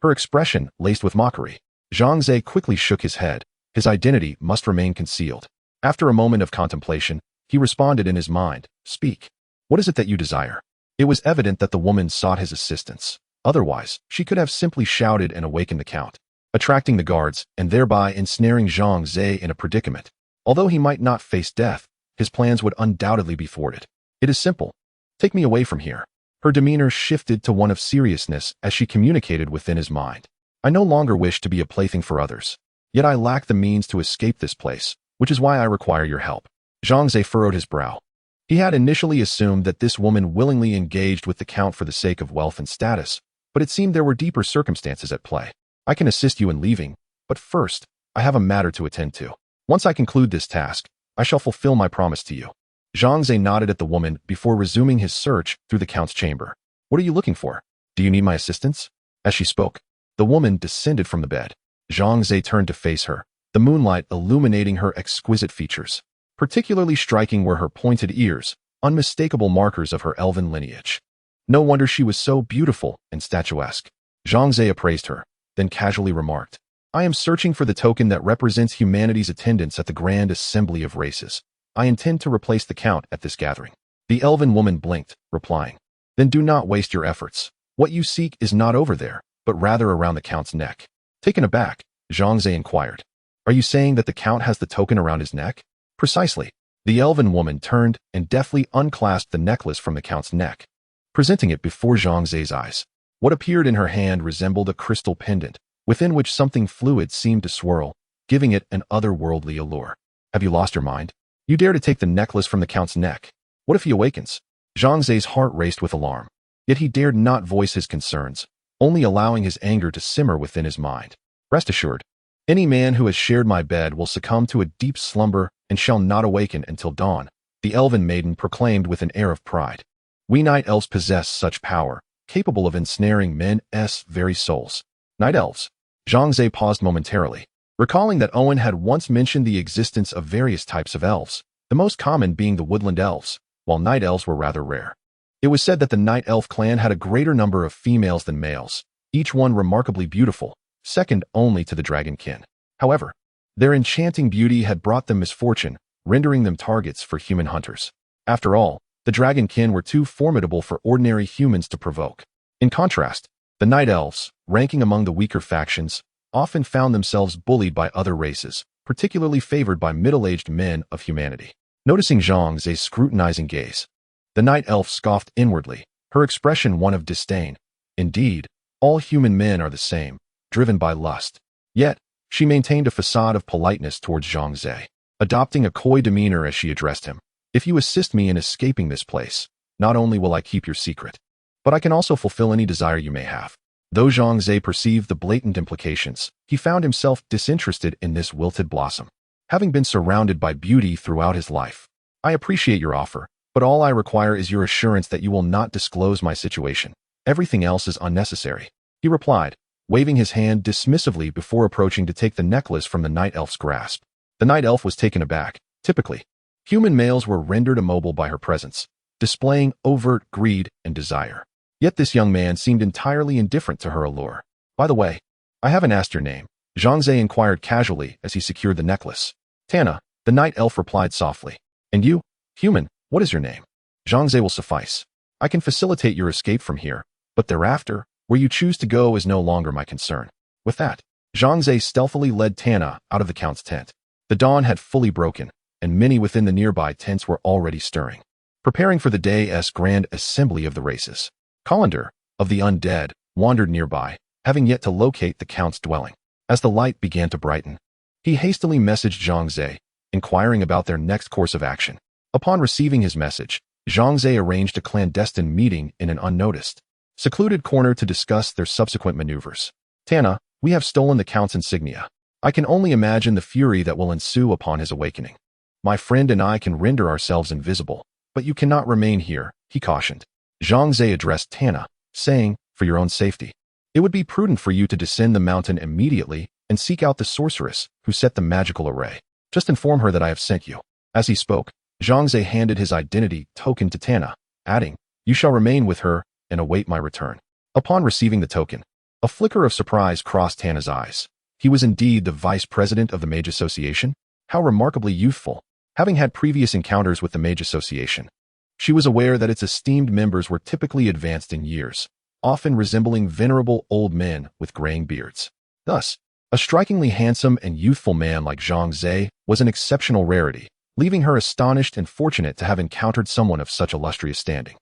her expression laced with mockery. Zhang Ze quickly shook his head. His identity must remain concealed. After a moment of contemplation, he responded in his mind, Speak. What is it that you desire? It was evident that the woman sought his assistance. Otherwise, she could have simply shouted and awakened the Count, attracting the guards and thereby ensnaring Zhang Ze in a predicament. Although he might not face death, his plans would undoubtedly be thwarted. It is simple. Take me away from here. Her demeanor shifted to one of seriousness as she communicated within his mind. I no longer wish to be a plaything for others. Yet I lack the means to escape this place, which is why I require your help. Zhang Ze furrowed his brow. He had initially assumed that this woman willingly engaged with the Count for the sake of wealth and status, but it seemed there were deeper circumstances at play. I can assist you in leaving, but first, I have a matter to attend to. Once I conclude this task, I shall fulfill my promise to you. Zhang Ze nodded at the woman before resuming his search through the Count's chamber. What are you looking for? Do you need my assistance? As she spoke, the woman descended from the bed. Zhang Ze turned to face her, the moonlight illuminating her exquisite features. Particularly striking were her pointed ears, unmistakable markers of her elven lineage. No wonder she was so beautiful and statuesque. Zhang Ze appraised her, then casually remarked, I am searching for the token that represents humanity's attendance at the Grand Assembly of Races. I intend to replace the Count at this gathering. The elven woman blinked, replying, Then do not waste your efforts. What you seek is not over there, but rather around the Count's neck. Taken aback, Zhang Ze inquired, Are you saying that the Count has the token around his neck? Precisely. The elven woman turned and deftly unclasped the necklace from the Count's neck, presenting it before Zhang Ze's eyes. What appeared in her hand resembled a crystal pendant, within which something fluid seemed to swirl, giving it an otherworldly allure. Have you lost your mind? You dare to take the necklace from the Count's neck? What if he awakens? Zhang Ze's heart raced with alarm. Yet he dared not voice his concerns, only allowing his anger to simmer within his mind. Rest assured, any man who has shared my bed will succumb to a deep slumber and shall not awaken until dawn, the elven maiden proclaimed with an air of pride. We night elves possess such power, capable of ensnaring men's very souls. Night elves. Zhang Ze paused momentarily, recalling that Owen had once mentioned the existence of various types of elves, the most common being the woodland elves, while night elves were rather rare. It was said that the night elf clan had a greater number of females than males, each one remarkably beautiful, second only to the dragonkin. However, their enchanting beauty had brought them misfortune, rendering them targets for human hunters. After all, the dragonkin were too formidable for ordinary humans to provoke. In contrast, the night elves, ranking among the weaker factions, often found themselves bullied by other races, particularly favored by middle-aged men of humanity. Noticing Zhang Ze's scrutinizing gaze, the night elf scoffed inwardly, her expression one of disdain. Indeed, all human men are the same, driven by lust. Yet, she maintained a facade of politeness towards Zhang Ze, adopting a coy demeanor as she addressed him. If you assist me in escaping this place, not only will I keep your secret, but I can also fulfill any desire you may have. Though Zhang Ze perceived the blatant implications, he found himself disinterested in this wilted blossom. Having been surrounded by beauty throughout his life, I appreciate your offer, but all I require is your assurance that you will not disclose my situation. Everything else is unnecessary, he replied, waving his hand dismissively before approaching to take the necklace from the night elf's grasp. The night elf was taken aback. Typically, human males were rendered immobile by her presence, displaying overt greed and desire. Yet this young man seemed entirely indifferent to her allure. By the way, I haven't asked your name, Zhang Ze inquired casually as he secured the necklace. Tana, the night elf replied softly. And you, human, what is your name? Zhang Ze will suffice. I can facilitate your escape from here, but thereafter, where you choose to go is no longer my concern. With that, Zhang Ze stealthily led Tana out of the count's tent. The dawn had fully broken, and many within the nearby tents were already stirring, preparing for the day's grand assembly of the races. Colander, of the undead, wandered nearby, having yet to locate the count's dwelling. As the light began to brighten, he hastily messaged Zhang Ze, inquiring about their next course of action. Upon receiving his message, Zhang Ze arranged a clandestine meeting in an unnoticed, secluded corner to discuss their subsequent maneuvers. Tana, we have stolen the count's insignia. I can only imagine the fury that will ensue upon his awakening. My friend and I can render ourselves invisible, but you cannot remain here, he cautioned. Zhang Ze addressed Tana, saying, for your own safety, it would be prudent for you to descend the mountain immediately and seek out the sorceress who set the magical array. Just inform her that I have sent you. As he spoke, Zhang Ze handed his identity token to Tana, adding, you shall remain with her and await my return. Upon receiving the token, a flicker of surprise crossed Tana's eyes. He was indeed the vice president of the Mage Association? How remarkably youthful. Having had previous encounters with the Mage Association, she was aware that its esteemed members were typically advanced in years, often resembling venerable old men with graying beards. Thus, a strikingly handsome and youthful man like Zhang Ze was an exceptional rarity, leaving her astonished and fortunate to have encountered someone of such illustrious standing.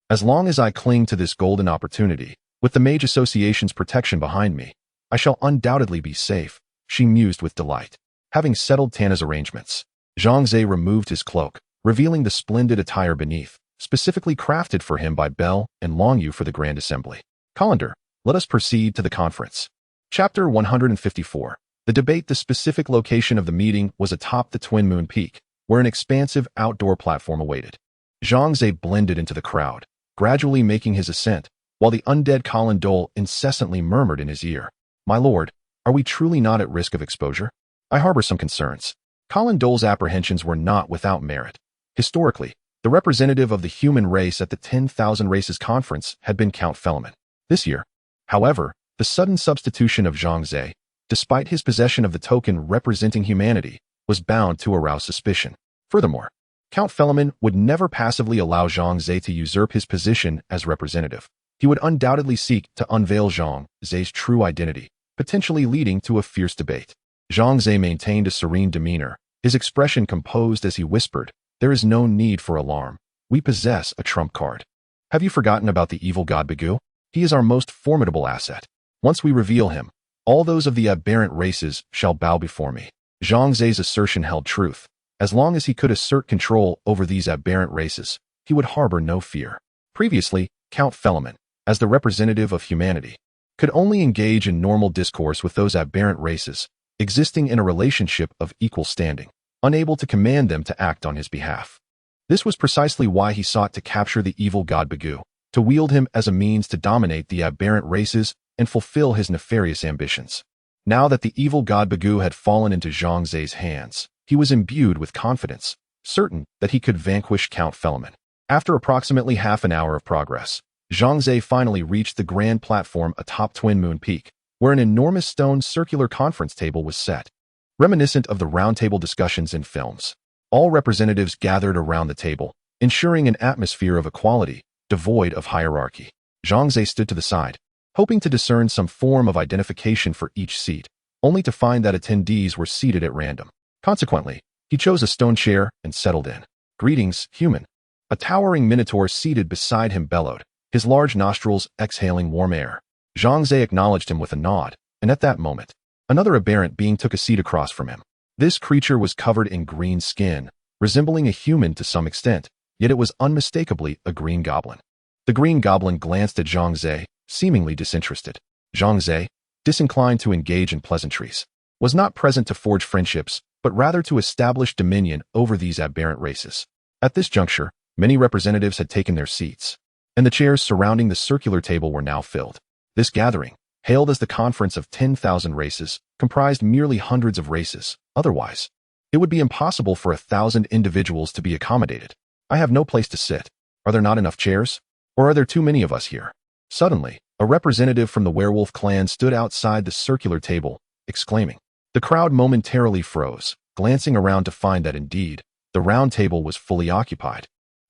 As long as I cling to this golden opportunity, with the Mage Association's protection behind me, I shall undoubtedly be safe, she mused with delight. Having settled Tana's arrangements, Zhang Ze removed his cloak, revealing the splendid attire beneath, specifically crafted for him by Bell and Longyu for the Grand Assembly. Colander, let us proceed to the conference. Chapter 154. The debate. The specific location of the meeting was atop the Twin Moon Peak, where an expansive outdoor platform awaited. Zhang Ze blended into the crowd, gradually making his ascent, while the undead Colin Dole incessantly murmured in his ear, my lord, are we truly not at risk of exposure? I harbor some concerns. Colin Dole's apprehensions were not without merit. Historically, the representative of the human race at the 10,000 Races Conference had been Count Felaman. This year, however, the sudden substitution of Zhang Ze, despite his possession of the token representing humanity, was bound to arouse suspicion. Furthermore, Count Felaman would never passively allow Zhang Ze to usurp his position as representative. He would undoubtedly seek to unveil Zhang Ze's true identity, potentially leading to a fierce debate. Zhang Ze maintained a serene demeanor, his expression composed as he whispered, there is no need for alarm. We possess a trump card. Have you forgotten about the evil god Bagu? He is our most formidable asset. Once we reveal him, all those of the aberrant races shall bow before me. Zhang Ze's assertion held truth. As long as he could assert control over these aberrant races, he would harbor no fear. Previously, Count Felaman, as the representative of humanity, could only engage in normal discourse with those aberrant races, existing in a relationship of equal standing, unable to command them to act on his behalf. This was precisely why he sought to capture the evil god Bagu, to wield him as a means to dominate the aberrant races and fulfill his nefarious ambitions. Now that the evil god Bagu had fallen into Zhang Ze's hands, he was imbued with confidence, certain that he could vanquish Count Felaman. After approximately half an hour of progress, Zhang Ze finally reached the grand platform atop Twin Moon Peak, where an enormous stone circular conference table was set, reminiscent of the round-table discussions in films. All representatives gathered around the table, ensuring an atmosphere of equality, devoid of hierarchy. Zhang Ze stood to the side, hoping to discern some form of identification for each seat, only to find that attendees were seated at random. Consequently, he chose a stone chair and settled in. Greetings, human. A towering minotaur seated beside him bellowed, his large nostrils exhaling warm air. Zhang Ze acknowledged him with a nod, and at that moment, another aberrant being took a seat across from him. This creature was covered in green skin, resembling a human to some extent, yet it was unmistakably a green goblin. The green goblin glanced at Zhang Ze, seemingly disinterested. Zhang Ze, disinclined to engage in pleasantries, was not present to forge friendships, but rather to establish dominion over these aberrant races. At this juncture, many representatives had taken their seats, and the chairs surrounding the circular table were now filled. This gathering, hailed as the Conference of 10,000 Races, comprised merely hundreds of races. Otherwise, it would be impossible for 1,000 individuals to be accommodated. I have no place to sit. Are there not enough chairs? Or are there too many of us here? Suddenly, a representative from the werewolf clan stood outside the circular table, exclaiming. The crowd momentarily froze, glancing around to find that indeed, the round table was fully occupied,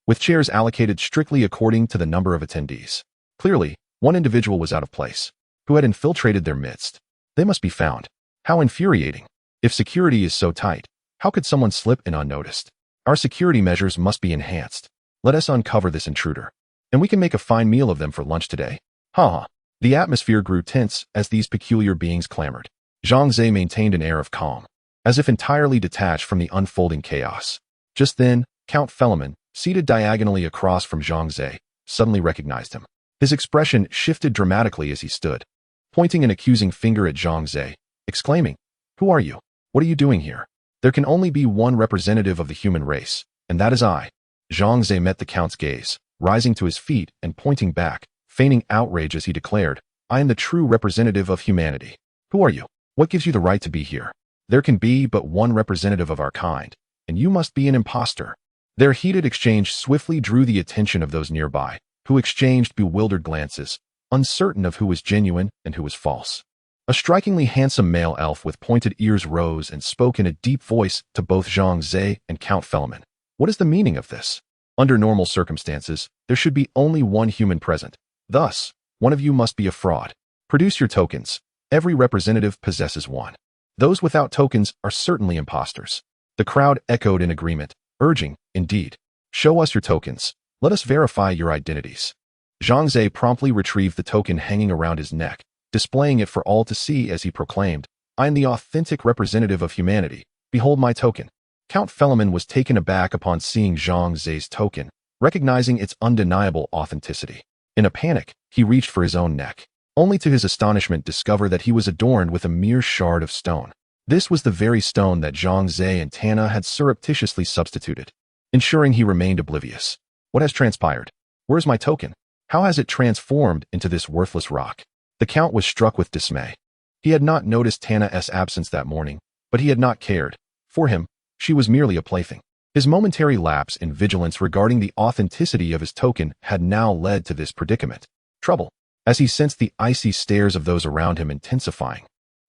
with chairs allocated strictly according to the number of attendees. Clearly, one individual was out of place, who had infiltrated their midst. They must be found. How infuriating. If security is so tight, how could someone slip in unnoticed? Our security measures must be enhanced. Let us uncover this intruder, and we can make a fine meal of them for lunch today. Ha! The atmosphere grew tense as these peculiar beings clamored. Zhang Ze maintained an air of calm, as if entirely detached from the unfolding chaos. Just then, Count Felaman, seated diagonally across from Zhang Ze, suddenly recognized him. His expression shifted dramatically as he stood, pointing an accusing finger at Zhang Ze, exclaiming, "Who are you? What are you doing here? There can only be one representative of the human race, and that is I." Zhang Ze met the Count's gaze, rising to his feet and pointing back, feigning outrage as he declared, "I am the true representative of humanity." "Who are you? What gives you the right to be here? There can be but one representative of our kind, and you must be an imposter." Their heated exchange swiftly drew the attention of those nearby, who exchanged bewildered glances, uncertain of who was genuine and who was false. A strikingly handsome male elf with pointed ears rose and spoke in a deep voice to both Zhang Ze and Count Felaman. "What is the meaning of this? Under normal circumstances, there should be only one human present. Thus, one of you must be a fraud. Produce your tokens. Every representative possesses one. Those without tokens are certainly imposters." The crowd echoed in agreement, urging, "Indeed. Show us your tokens. Let us verify your identities." Zhang Ze promptly retrieved the token hanging around his neck, displaying it for all to see as he proclaimed, "I am the authentic representative of humanity. Behold my token." Count Felaman was taken aback upon seeing Zhang Ze's token, recognizing its undeniable authenticity. In a panic, he reached for his own neck, only to his astonishment discover that he was adorned with a mere shard of stone. This was the very stone that Zhang Ze and Tana had surreptitiously substituted, ensuring he remained oblivious. "What has transpired? Where is my token? How has it transformed into this worthless rock?" The Count was struck with dismay. He had not noticed Tana's absence that morning, but he had not cared. For him, she was merely a plaything. His momentary lapse in vigilance regarding the authenticity of his token had now led to this predicament. Trouble, as he sensed the icy stares of those around him intensifying.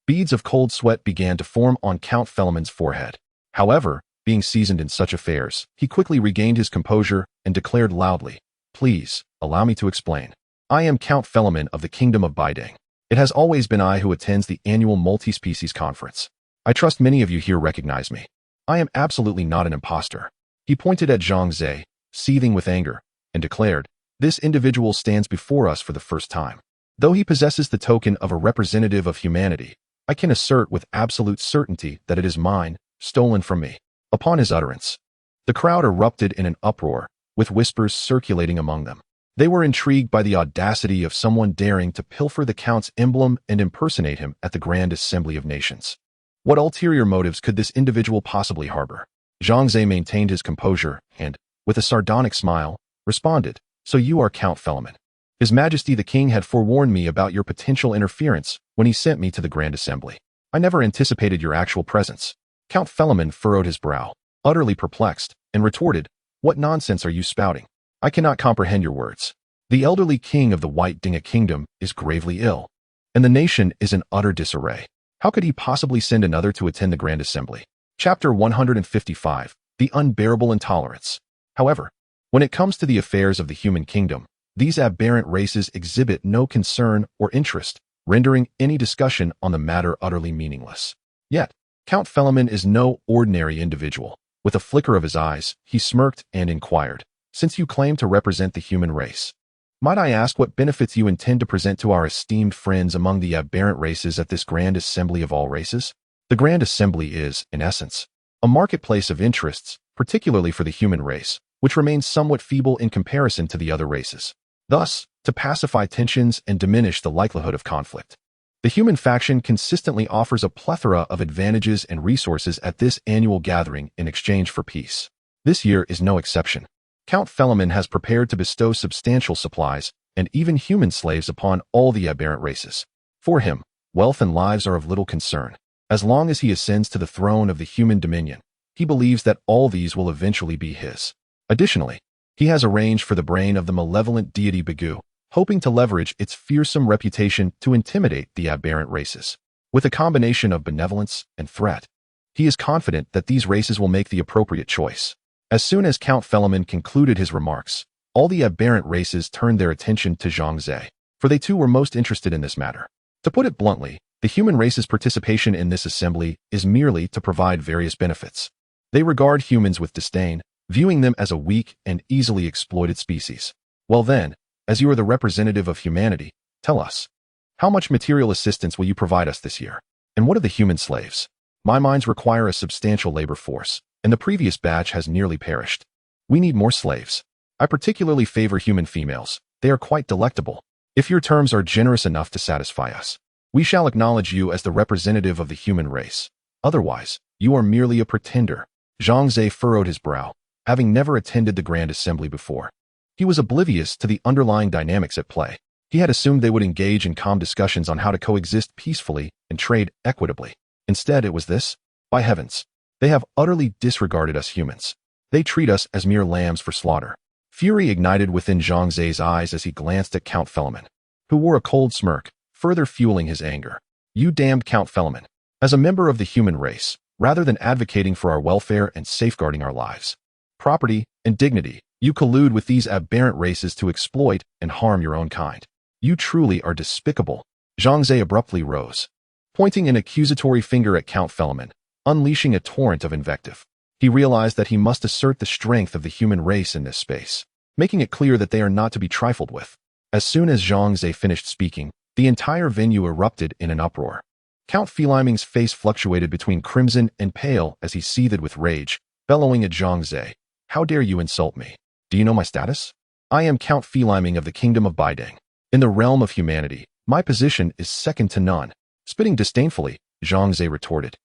Beads of cold sweat began to form on Count Felaman's forehead. However, being seasoned in such affairs, he quickly regained his composure and declared loudly, "Please, allow me to explain. I am Count Felaman of the Kingdom of Baidang. It has always been I who attends the annual multi-species conference. I trust many of you here recognize me. I am absolutely not an imposter." He pointed at Zhang Ze, seething with anger, and declared, "This individual stands before us for the first time. Though he possesses the token of a representative of humanity, I can assert with absolute certainty that it is mine, stolen from me." Upon his utterance, the crowd erupted in an uproar, with whispers circulating among them. They were intrigued by the audacity of someone daring to pilfer the Count's emblem and impersonate him at the Grand Assembly of Nations. What ulterior motives could this individual possibly harbor? Zhang Ze maintained his composure and, with a sardonic smile, responded, "So you are Count Felaman. His Majesty the King had forewarned me about your potential interference when he sent me to the Grand Assembly. I never anticipated your actual presence." Count Felaman furrowed his brow, utterly perplexed, and retorted, "What nonsense are you spouting? I cannot comprehend your words. The elderly king of the White Dinga Kingdom is gravely ill, and the nation is in utter disarray. How could he possibly send another to attend the Grand Assembly?" Chapter 155, The Unbearable Intolerance. However, when it comes to the affairs of the human kingdom, these aberrant races exhibit no concern or interest, rendering any discussion on the matter utterly meaningless. Yet, Count Felaman is no ordinary individual. With a flicker of his eyes, he smirked and inquired, "Since you claim to represent the human race, might I ask what benefits you intend to present to our esteemed friends among the aberrant races at this Grand Assembly of all races?" The Grand Assembly is, in essence, a marketplace of interests particularly for the human race, which remains somewhat feeble in comparison to the other races. Thus, to pacify tensions and diminish the likelihood of conflict, the human faction consistently offers a plethora of advantages and resources at this annual gathering in exchange for peace. This year is no exception. Count Philemon has prepared to bestow substantial supplies and even human slaves upon all the aberrant races. For him, wealth and lives are of little concern. As long as he ascends to the throne of the human dominion, he believes that all these will eventually be his. Additionally, he has arranged for the brain of the malevolent deity Bagu, hoping to leverage its fearsome reputation to intimidate the aberrant races. With a combination of benevolence and threat, he is confident that these races will make the appropriate choice. As soon as Count Philemon concluded his remarks, all the aberrant races turned their attention to Zhang Ze, for they too were most interested in this matter. To put it bluntly, the human race's participation in this assembly is merely to provide various benefits. They regard humans with disdain, viewing them as a weak and easily exploited species. Well then, as you are the representative of humanity, tell us, how much material assistance will you provide us this year? And what of the human slaves? My mines require a substantial labor force, and the previous batch has nearly perished. We need more slaves. I particularly favor human females. They are quite delectable. If your terms are generous enough to satisfy us, we shall acknowledge you as the representative of the human race. Otherwise, you are merely a pretender. Zhang Ze furrowed his brow, having never attended the Grand Assembly before. He was oblivious to the underlying dynamics at play. He had assumed they would engage in calm discussions on how to coexist peacefully and trade equitably. Instead, it was this. By heavens, they have utterly disregarded us humans. They treat us as mere lambs for slaughter. Fury ignited within Zhang Ze's eyes as he glanced at Count Philemon, who wore a cold smirk, further fueling his anger. You damned Count Philemon. As a member of the human race, rather than advocating for our welfare and safeguarding our lives, property, and dignity, you collude with these aberrant races to exploit and harm your own kind. You truly are despicable. Zhang Ze abruptly rose, pointing an accusatory finger at Count Philemon, unleashing a torrent of invective. He realized that he must assert the strength of the human race in this space, making it clear that they are not to be trifled with. As soon as Zhang Ze finished speaking, the entire venue erupted in an uproar. Count Philemon's face fluctuated between crimson and pale as he seethed with rage, bellowing at Zhang Ze. How dare you insult me? Do you know my status? I am Count Philemon of the Kingdom of Baidang. In the realm of humanity, my position is second to none. Spitting disdainfully, Zhang Ze retorted.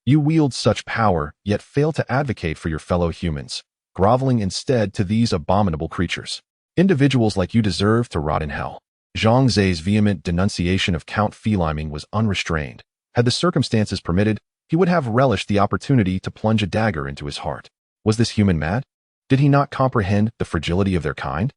You wield such power, yet fail to advocate for your fellow humans, groveling instead to these abominable creatures. Individuals like you deserve to rot in hell. Zhang Ze's vehement denunciation of Count Philemon was unrestrained. Had the circumstances permitted, he would have relished the opportunity to plunge a dagger into his heart. Was this human mad? Did he not comprehend the fragility of their kind?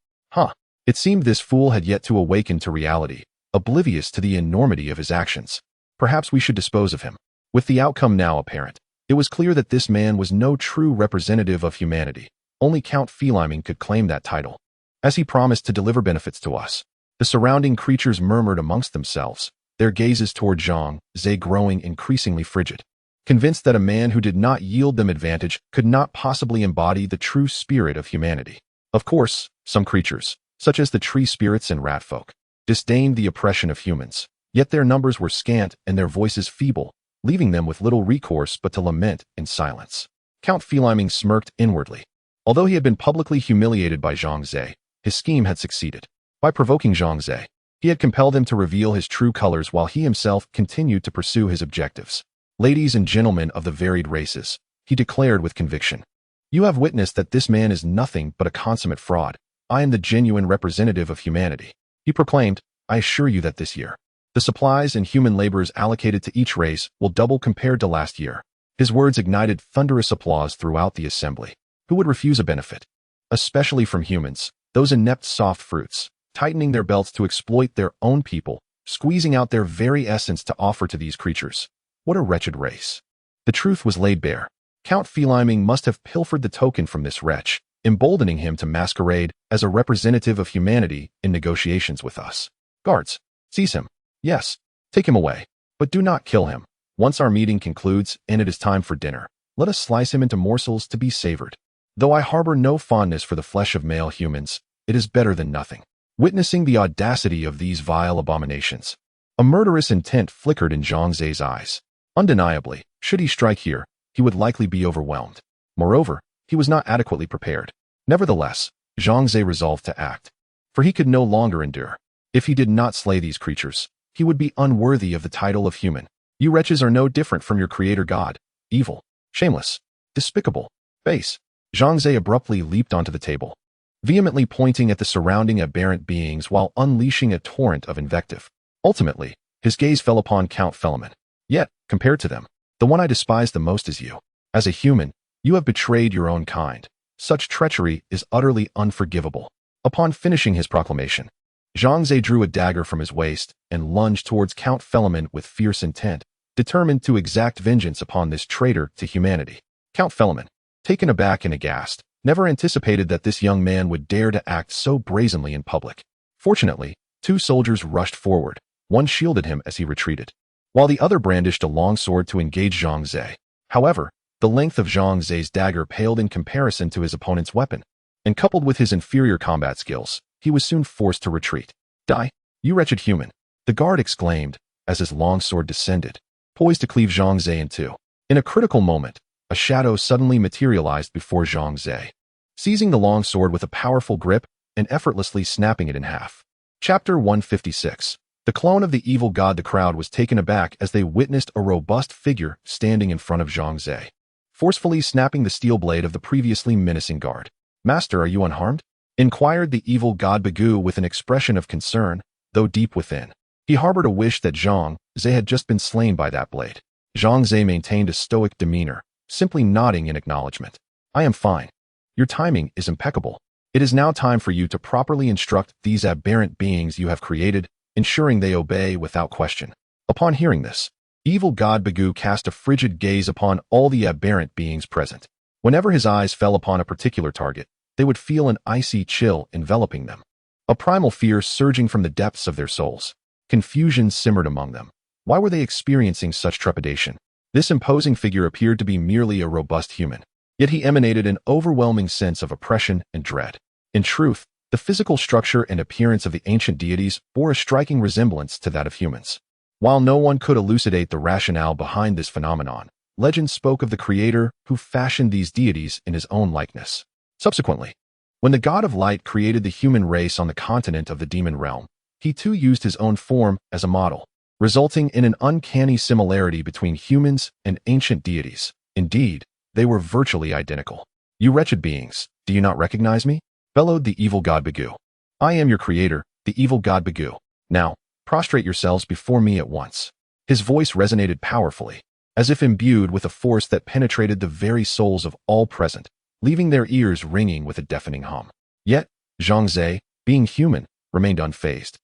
It seemed this fool had yet to awaken to reality, oblivious to the enormity of his actions. Perhaps we should dispose of him. With the outcome now apparent, it was clear that this man was no true representative of humanity. Only Count Philemon could claim that title. As he promised to deliver benefits to us, the surrounding creatures murmured amongst themselves, their gazes toward Zhang Ze growing increasingly frigid. Convinced that a man who did not yield them advantage could not possibly embody the true spirit of humanity. Of course, some creatures, such as the tree spirits and rat folk, disdained the oppression of humans, yet their numbers were scant and their voices feeble, leaving them with little recourse but to lament in silence. Count Philemon smirked inwardly. Although he had been publicly humiliated by Zhang Ze, his scheme had succeeded. By provoking Zhang Ze, he had compelled him to reveal his true colors while he himself continued to pursue his objectives. Ladies and gentlemen of the varied races, he declared with conviction, you have witnessed that this man is nothing but a consummate fraud. I am the genuine representative of humanity. He proclaimed, I assure you that this year, the supplies and human laborers allocated to each race will double compared to last year. His words ignited thunderous applause throughout the assembly. Who would refuse a benefit? Especially from humans, those inept soft fruits, tightening their belts to exploit their own people, squeezing out their very essence to offer to these creatures. What a wretched race. The truth was laid bare. Count Philemon must have pilfered the token from this wretch, emboldening him to masquerade as a representative of humanity in negotiations with us. Guards, seize him. Yes, take him away. But do not kill him. Once our meeting concludes and it is time for dinner, let us slice him into morsels to be savored. Though I harbor no fondness for the flesh of male humans, it is better than nothing. Witnessing the audacity of these vile abominations, a murderous intent flickered in Zhang Ze's eyes. Undeniably, should he strike here, he would likely be overwhelmed. Moreover, he was not adequately prepared. Nevertheless, Zhang Ze resolved to act, for he could no longer endure. If he did not slay these creatures, he would be unworthy of the title of human. You wretches are no different from your creator god, evil, shameless, despicable, base. Zhang Ze abruptly leaped onto the table, vehemently pointing at the surrounding aberrant beings while unleashing a torrent of invective. Ultimately, his gaze fell upon Count Philemon. Yet, compared to them, the one I despise the most is you. As a human, you have betrayed your own kind. Such treachery is utterly unforgivable. Upon finishing his proclamation, Zhang Ze drew a dagger from his waist and lunged towards Count Philemon with fierce intent, determined to exact vengeance upon this traitor to humanity. Count Philemon, taken aback and aghast, never anticipated that this young man would dare to act so brazenly in public. Fortunately, two soldiers rushed forward. One shielded him as he retreated, while the other brandished a long sword to engage Zhang Ze. However, the length of Zhang Ze's dagger paled in comparison to his opponent's weapon, and coupled with his inferior combat skills, he was soon forced to retreat. Die, you wretched human! The guard exclaimed as his long sword descended, poised to cleave Zhang Ze in two. In a critical moment, a shadow suddenly materialized before Zhang Ze, seizing the long sword with a powerful grip and effortlessly snapping it in half. Chapter 156. The clone of the evil god. The crowd was taken aback as they witnessed a robust figure standing in front of Zhang Ze, forcefully snapping the steel blade of the previously menacing guard. "Master, are you unharmed?" inquired the evil god Bagu with an expression of concern, though deep within, he harbored a wish that Zhang Ze had just been slain by that blade. Zhang Ze maintained a stoic demeanor, simply nodding in acknowledgement. "I am fine. Your timing is impeccable. It is now time for you to properly instruct these aberrant beings you have created, ensuring they obey without question." Upon hearing this, evil god Bagu cast a frigid gaze upon all the aberrant beings present. Whenever his eyes fell upon a particular target, they would feel an icy chill enveloping them, a primal fear surging from the depths of their souls. Confusion simmered among them. Why were they experiencing such trepidation? This imposing figure appeared to be merely a robust human, yet he emanated an overwhelming sense of oppression and dread. In truth, the physical structure and appearance of the ancient deities bore a striking resemblance to that of humans. While no one could elucidate the rationale behind this phenomenon, legend spoke of the creator who fashioned these deities in his own likeness. Subsequently, when the god of light created the human race on the continent of the demon realm, he too used his own form as a model, resulting in an uncanny similarity between humans and ancient deities. Indeed, they were virtually identical. "You wretched beings, do you not recognize me?" bellowed the evil god Bagu. "I am your creator, the evil god Bagu. Now, prostrate yourselves before me at once." His voice resonated powerfully, as if imbued with a force that penetrated the very souls of all present, leaving their ears ringing with a deafening hum. Yet, Zhang Ze, being human, remained unfazed,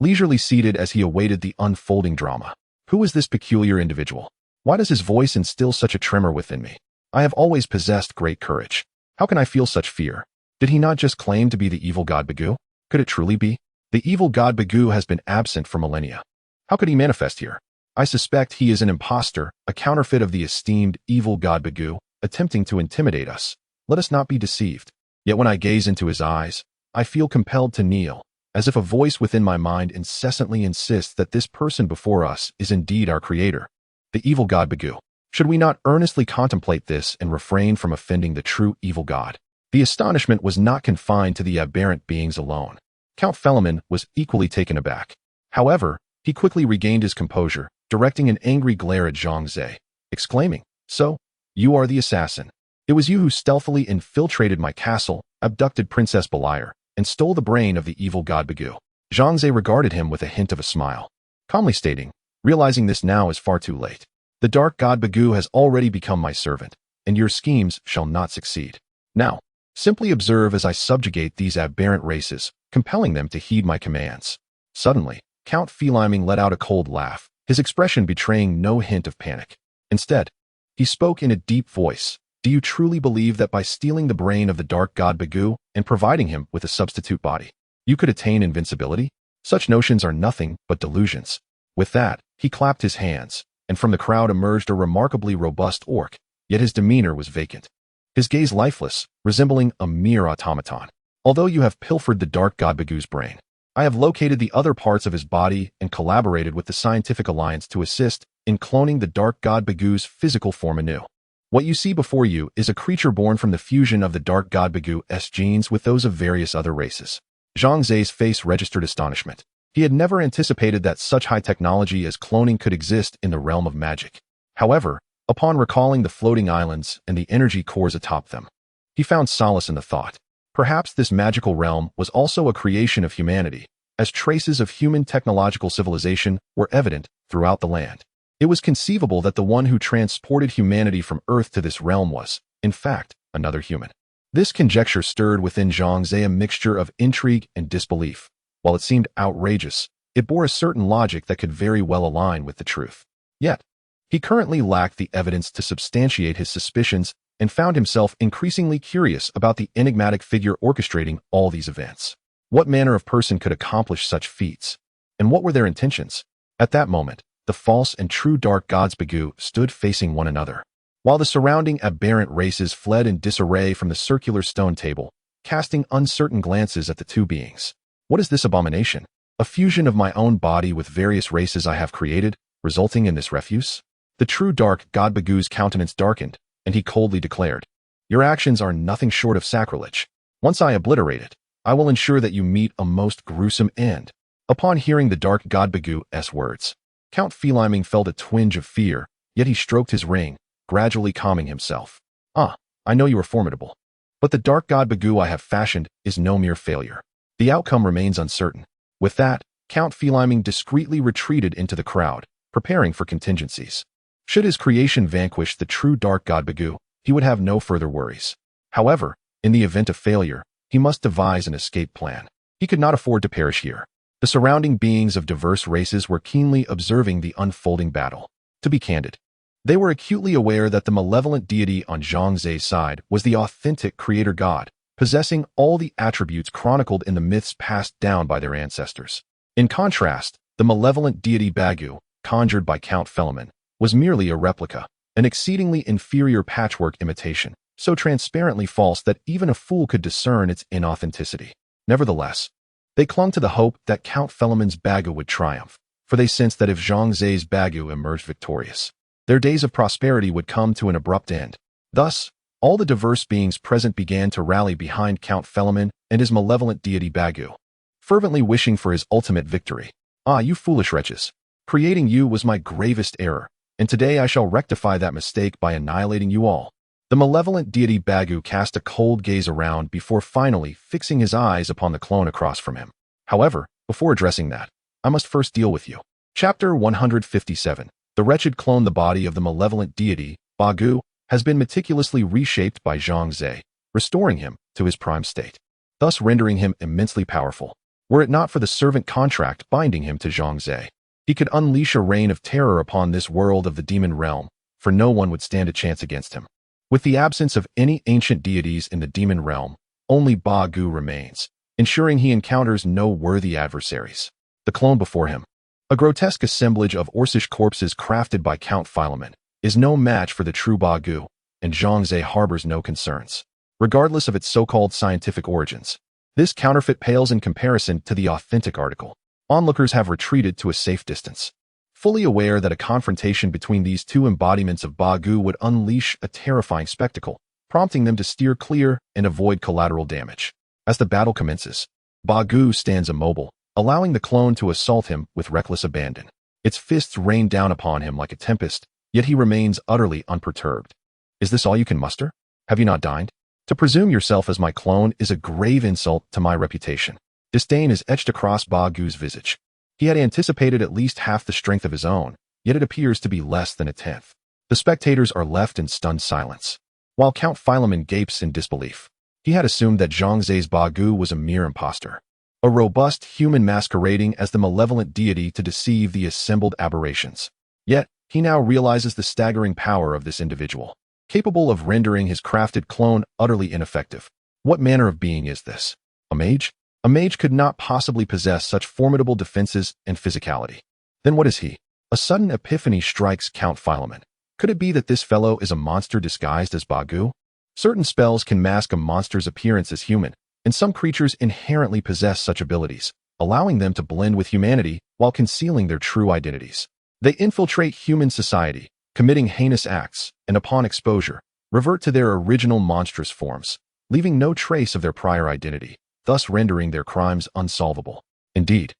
leisurely seated as he awaited the unfolding drama. Who is this peculiar individual? Why does his voice instill such a tremor within me? I have always possessed great courage. How can I feel such fear? Did he not just claim to be the evil god Bagu? Could it truly be? The evil god Bagu has been absent for millennia. How could he manifest here? I suspect he is an impostor, a counterfeit of the esteemed evil god Bagu, attempting to intimidate us. Let us not be deceived. Yet when I gaze into his eyes, I feel compelled to kneel, as if a voice within my mind incessantly insists that this person before us is indeed our creator, the evil god Bagu. Should we not earnestly contemplate this and refrain from offending the true evil god? The astonishment was not confined to the aberrant beings alone. Count Philemon was equally taken aback. However, he quickly regained his composure, directing an angry glare at Zhang Ze, exclaiming, "So, you are the assassin. It was you who stealthily infiltrated my castle, abducted Princess Belair, and stole the brain of the evil god Bagu." Zhang Ze regarded him with a hint of a smile, calmly stating, "Realizing this now is far too late. The dark god Bagu has already become my servant, and your schemes shall not succeed. Now, simply observe as I subjugate these aberrant races, compelling them to heed my commands." Suddenly, Count Philemon let out a cold laugh, his expression betraying no hint of panic. Instead, he spoke in a deep voice. "Do you truly believe that by stealing the brain of the dark god Bagu and providing him with a substitute body, you could attain invincibility? Such notions are nothing but delusions." With that, he clapped his hands, and from the crowd emerged a remarkably robust orc, yet his demeanor was vacant, his gaze lifeless, resembling a mere automaton. "Although you have pilfered the dark god Bagu's brain, I have located the other parts of his body and collaborated with the Scientific Alliance to assist in cloning the dark god Bagu's physical form anew. What you see before you is a creature born from the fusion of the dark god Bagu's genes with those of various other races. Zhang Ze's face registered astonishment. He had never anticipated that such high technology as cloning could exist in the realm of magic. However, upon recalling the floating islands and the energy cores atop them, he found solace in the thought. Perhaps this magical realm was also a creation of humanity, as traces of human technological civilization were evident throughout the land. It was conceivable that the one who transported humanity from Earth to this realm was, in fact, another human. This conjecture stirred within Zhang Ze a mixture of intrigue and disbelief. While it seemed outrageous, it bore a certain logic that could very well align with the truth. Yet, he currently lacked the evidence to substantiate his suspicions and found himself increasingly curious about the enigmatic figure orchestrating all these events. What manner of person could accomplish such feats? And what were their intentions? At that moment, the false and true dark gods Bagu stood facing one another, while the surrounding aberrant races fled in disarray from the circular stone table, casting uncertain glances at the two beings. What is this abomination? A fusion of my own body with various races I have created, resulting in this refuse? The true dark god Bagu's countenance darkened, and he coldly declared, "Your actions are nothing short of sacrilege. Once I obliterate it, I will ensure that you meet a most gruesome end." Upon hearing the dark god Bagu's words, Count Feliming felt a twinge of fear, yet he stroked his ring, gradually calming himself. I know you are formidable. But the dark god Bagu I have fashioned is no mere failure. The outcome remains uncertain. With that, Count Feliming discreetly retreated into the crowd, preparing for contingencies. Should his creation vanquish the true dark god Bagu, he would have no further worries. However, in the event of failure, he must devise an escape plan. He could not afford to perish here. The surrounding beings of diverse races were keenly observing the unfolding battle. To be candid, they were acutely aware that the malevolent deity on Zhang Ze's side was the authentic creator god, possessing all the attributes chronicled in the myths passed down by their ancestors. In contrast, the malevolent deity Bagu, conjured by Count Feliming, was merely a replica, an exceedingly inferior patchwork imitation, so transparently false that even a fool could discern its inauthenticity. Nevertheless, they clung to the hope that Count Feliming's Bagu would triumph, for they sensed that if Zhang Ze's Bagu emerged victorious, their days of prosperity would come to an abrupt end. Thus, all the diverse beings present began to rally behind Count Feliming and his malevolent deity Bagu, fervently wishing for his ultimate victory. You foolish wretches! Creating you was my gravest error, and today I shall rectify that mistake by annihilating you all. The malevolent deity Bagu cast a cold gaze around before finally fixing his eyes upon the clone across from him. However, before addressing that, I must first deal with you. Chapter 157. The wretched clone. The body of the malevolent deity, Bagu, has been meticulously reshaped by Zhang Ze, restoring him to his prime state, thus rendering him immensely powerful. Were it not for the servant contract binding him to Zhang Ze, he could unleash a reign of terror upon this world of the demon realm, for no one would stand a chance against him. With the absence of any ancient deities in the demon realm, only Bagu remains, ensuring he encounters no worthy adversaries. The clone before him, a grotesque assemblage of Orcish corpses crafted by Count Feliming, is no match for the true Bagu, and Zhang Ze harbors no concerns. Regardless of its so-called scientific origins, this counterfeit pales in comparison to the authentic article. Onlookers have retreated to a safe distance, fully aware that a confrontation between these two embodiments of Bagu would unleash a terrifying spectacle, prompting them to steer clear and avoid collateral damage. As the battle commences, Bagu stands immobile, allowing the clone to assault him with reckless abandon. Its fists rain down upon him like a tempest, yet he remains utterly unperturbed. Is this all you can muster? Have you not dined? To presume yourself as my clone is a grave insult to my reputation. Disdain is etched across Bagu's visage. He had anticipated at least half the strength of his own, yet it appears to be less than a tenth. The spectators are left in stunned silence, while Count Feliming gapes in disbelief. He had assumed that Zhang Ze's Bagu was a mere impostor, a robust human masquerading as the malevolent deity to deceive the assembled aberrations. Yet, he now realizes the staggering power of this individual, capable of rendering his crafted clone utterly ineffective. What manner of being is this? A mage? A mage could not possibly possess such formidable defenses and physicality. Then what is he? A sudden epiphany strikes Count Feliming. Could it be that this fellow is a monster disguised as Bagu? Certain spells can mask a monster's appearance as human, and some creatures inherently possess such abilities, allowing them to blend with humanity while concealing their true identities. They infiltrate human society, committing heinous acts, and upon exposure, revert to their original monstrous forms, leaving no trace of their prior identity, thus rendering their crimes unsolvable. Indeed,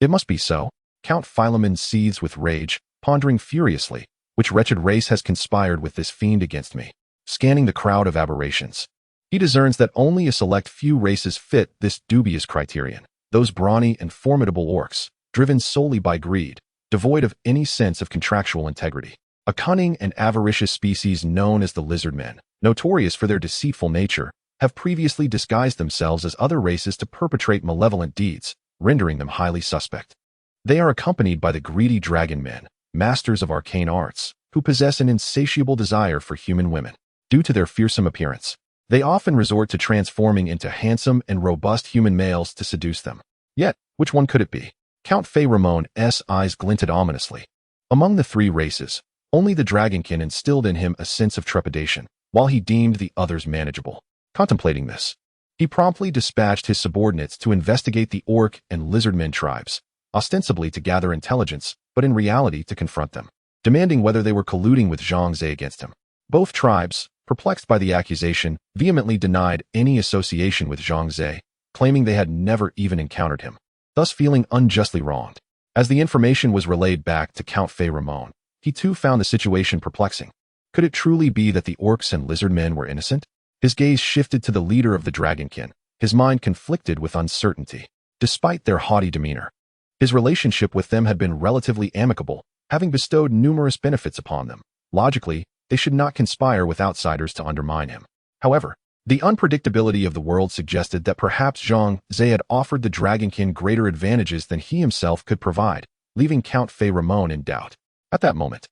it must be so. Count Philemon seethes with rage, pondering furiously, which wretched race has conspired with this fiend against me? Scanning the crowd of aberrations, he discerns that only a select few races fit this dubious criterion, those brawny and formidable orcs, driven solely by greed, devoid of any sense of contractual integrity. A cunning and avaricious species known as the lizardmen, notorious for their deceitful nature, have previously disguised themselves as other races to perpetrate malevolent deeds, rendering them highly suspect. They are accompanied by the greedy dragon men, masters of arcane arts, who possess an insatiable desire for human women. Due to their fearsome appearance, they often resort to transforming into handsome and robust human males to seduce them. Yet, which one could it be? Count Ramon's eyes glinted ominously. Among the three races, only the dragonkin instilled in him a sense of trepidation, while he deemed the others manageable. Contemplating this, he promptly dispatched his subordinates to investigate the orc and lizardmen tribes, ostensibly to gather intelligence, but in reality to confront them, demanding whether they were colluding with Zhang Ze against him. Both tribes, perplexed by the accusation, vehemently denied any association with Zhang Ze, claiming they had never even encountered him, thus feeling unjustly wronged. As the information was relayed back to Count Ramon, he too found the situation perplexing. Could it truly be that the orcs and lizardmen were innocent? His gaze shifted to the leader of the dragonkin, his mind conflicted with uncertainty. Despite their haughty demeanor, his relationship with them had been relatively amicable, having bestowed numerous benefits upon them. Logically, they should not conspire with outsiders to undermine him. However, the unpredictability of the world suggested that perhaps Zhang Ze had offered the dragonkin greater advantages than he himself could provide, leaving Count Ramon in doubt. At that moment,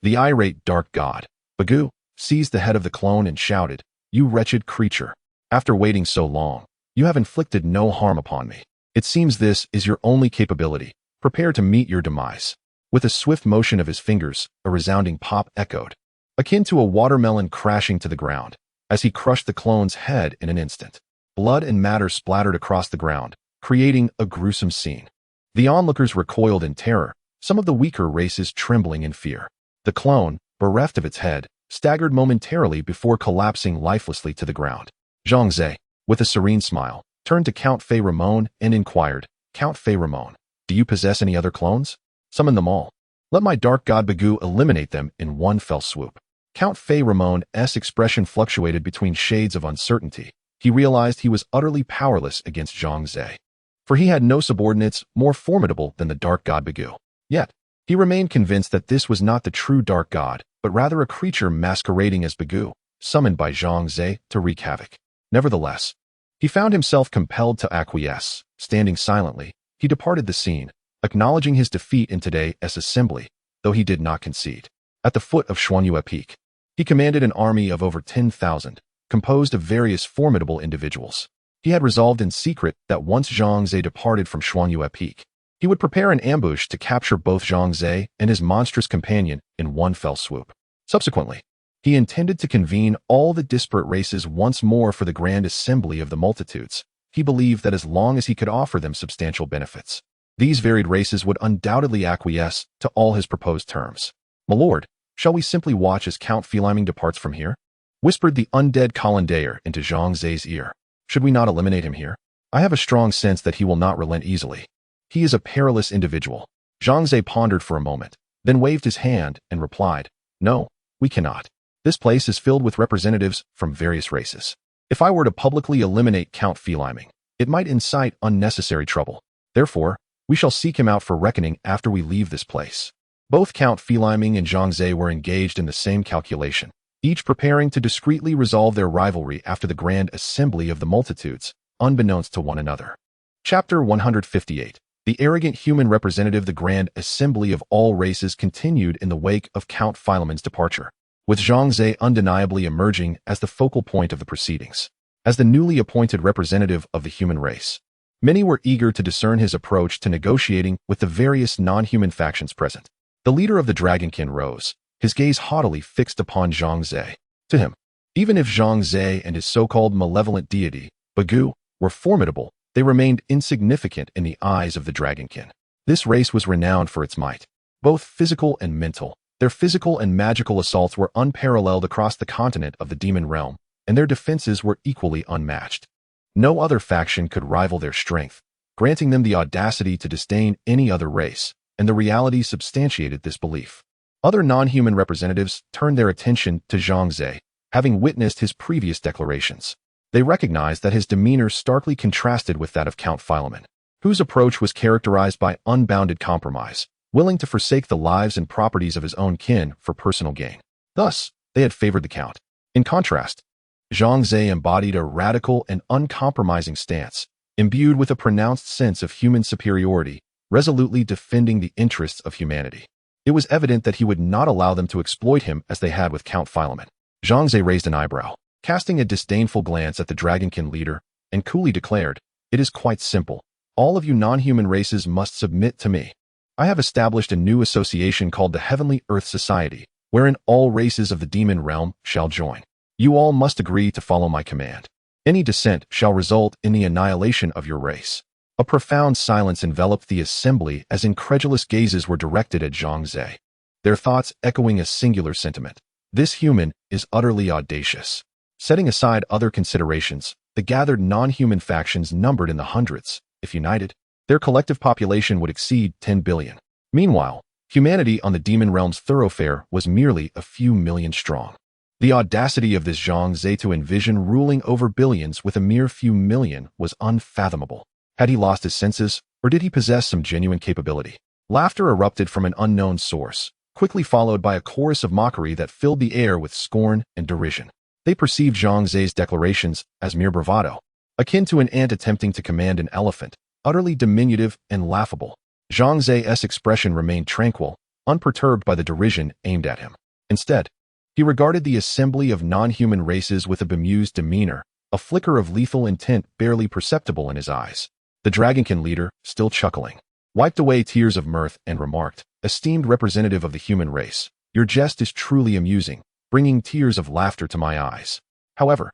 the irate dark god, Bagu, seized the head of the clone and shouted, "You wretched creature! After waiting so long, you have inflicted no harm upon me. It seems this is your only capability. Prepare to meet your demise." With a swift motion of his fingers, a resounding pop echoed, akin to a watermelon crashing to the ground, as he crushed the clone's head in an instant. Blood and matter splattered across the ground, creating a gruesome scene. The onlookers recoiled in terror, some of the weaker races trembling in fear. The clone, bereft of its head, staggered momentarily before collapsing lifelessly to the ground. Zhang Ze, with a serene smile, turned to Count Ramon and inquired, "Count Ramon, do you possess any other clones? Summon them all. Let my dark god Bagu eliminate them in one fell swoop." Count Ramon's expression fluctuated between shades of uncertainty. He realized he was utterly powerless against Zhang Ze, for he had no subordinates more formidable than the dark god Bagu. Yet, he remained convinced that this was not the true dark god, but rather a creature masquerading as Bagu, summoned by Zhang Ze to wreak havoc. Nevertheless, he found himself compelled to acquiesce. Standing silently, he departed the scene, acknowledging his defeat in today's assembly, though he did not concede. At the foot of Xuanyue Peak, he commanded an army of over 10,000, composed of various formidable individuals. He had resolved in secret that once Zhang Ze departed from Xuanyue Peak, he would prepare an ambush to capture both Zhang Ze and his monstrous companion in one fell swoop. Subsequently, he intended to convene all the disparate races once more for the grand assembly of the multitudes. He believed that as long as he could offer them substantial benefits, these varied races would undoubtedly acquiesce to all his proposed terms. "My lord, shall we simply watch as Count Philemon departs from here?" whispered the undead Colindaire into Zhang Ze's ear. "Should we not eliminate him here? I have a strong sense that he will not relent easily. He is a perilous individual." Zhang Ze pondered for a moment, then waved his hand and replied, "No, we cannot. This place is filled with representatives from various races. If I were to publicly eliminate Count Philemon, it might incite unnecessary trouble. Therefore, we shall seek him out for reckoning after we leave this place." Both Count Philemon and Zhang Ze were engaged in the same calculation, each preparing to discreetly resolve their rivalry after the grand assembly of the multitudes, unbeknownst to one another. Chapter 158. The arrogant human representative. The grand assembly of all races continued in the wake of Count Philemon's departure, with Zhang Ze undeniably emerging as the focal point of the proceedings. As the newly appointed representative of the human race, many were eager to discern his approach to negotiating with the various non-human factions present. The leader of the dragonkin rose, his gaze haughtily fixed upon Zhang Ze. To him, even if Zhang Ze and his so-called malevolent deity, Bagu, were formidable, they remained insignificant in the eyes of the dragonkin. This race was renowned for its might, both physical and mental. Their physical and magical assaults were unparalleled across the continent of the demon realm, and their defenses were equally unmatched. No other faction could rival their strength, granting them the audacity to disdain any other race, and the reality substantiated this belief. Other non-human representatives turned their attention to Zhang Ze, having witnessed his previous declarations. They recognized that his demeanor starkly contrasted with that of Count Philemon, whose approach was characterized by unbounded compromise, willing to forsake the lives and properties of his own kin for personal gain. Thus, they had favored the Count. In contrast, Zhang Ze embodied a radical and uncompromising stance, imbued with a pronounced sense of human superiority, resolutely defending the interests of humanity. It was evident that he would not allow them to exploit him as they had with Count Philemon. Zhang Ze raised an eyebrow, casting a disdainful glance at the Dragonkin leader, and coolly declared, "It is quite simple. All of you non-human races must submit to me. I have established a new association called the Heavenly Earth Society, wherein all races of the demon realm shall join. You all must agree to follow my command. Any dissent shall result in the annihilation of your race." A profound silence enveloped the assembly as incredulous gazes were directed at Zhang Ze, their thoughts echoing a singular sentiment. This human is utterly audacious. Setting aside other considerations, the gathered non-human factions numbered in the hundreds. If united, their collective population would exceed 10 billion. Meanwhile, humanity on the demon realm's thoroughfare was merely a few million strong. The audacity of this Zhang Ze to envision ruling over billions with a mere few million was unfathomable. Had he lost his senses, or did he possess some genuine capability? Laughter erupted from an unknown source, quickly followed by a chorus of mockery that filled the air with scorn and derision. They perceived Zhang Ze's declarations as mere bravado, akin to an ant attempting to command an elephant, utterly diminutive and laughable. Zhang Ze's expression remained tranquil, unperturbed by the derision aimed at him. Instead, he regarded the assembly of non-human races with a bemused demeanor, a flicker of lethal intent barely perceptible in his eyes. The Dragonkin leader, still chuckling, wiped away tears of mirth and remarked, "Esteemed representative of the human race, your jest is truly amusing, bringing tears of laughter to my eyes." However,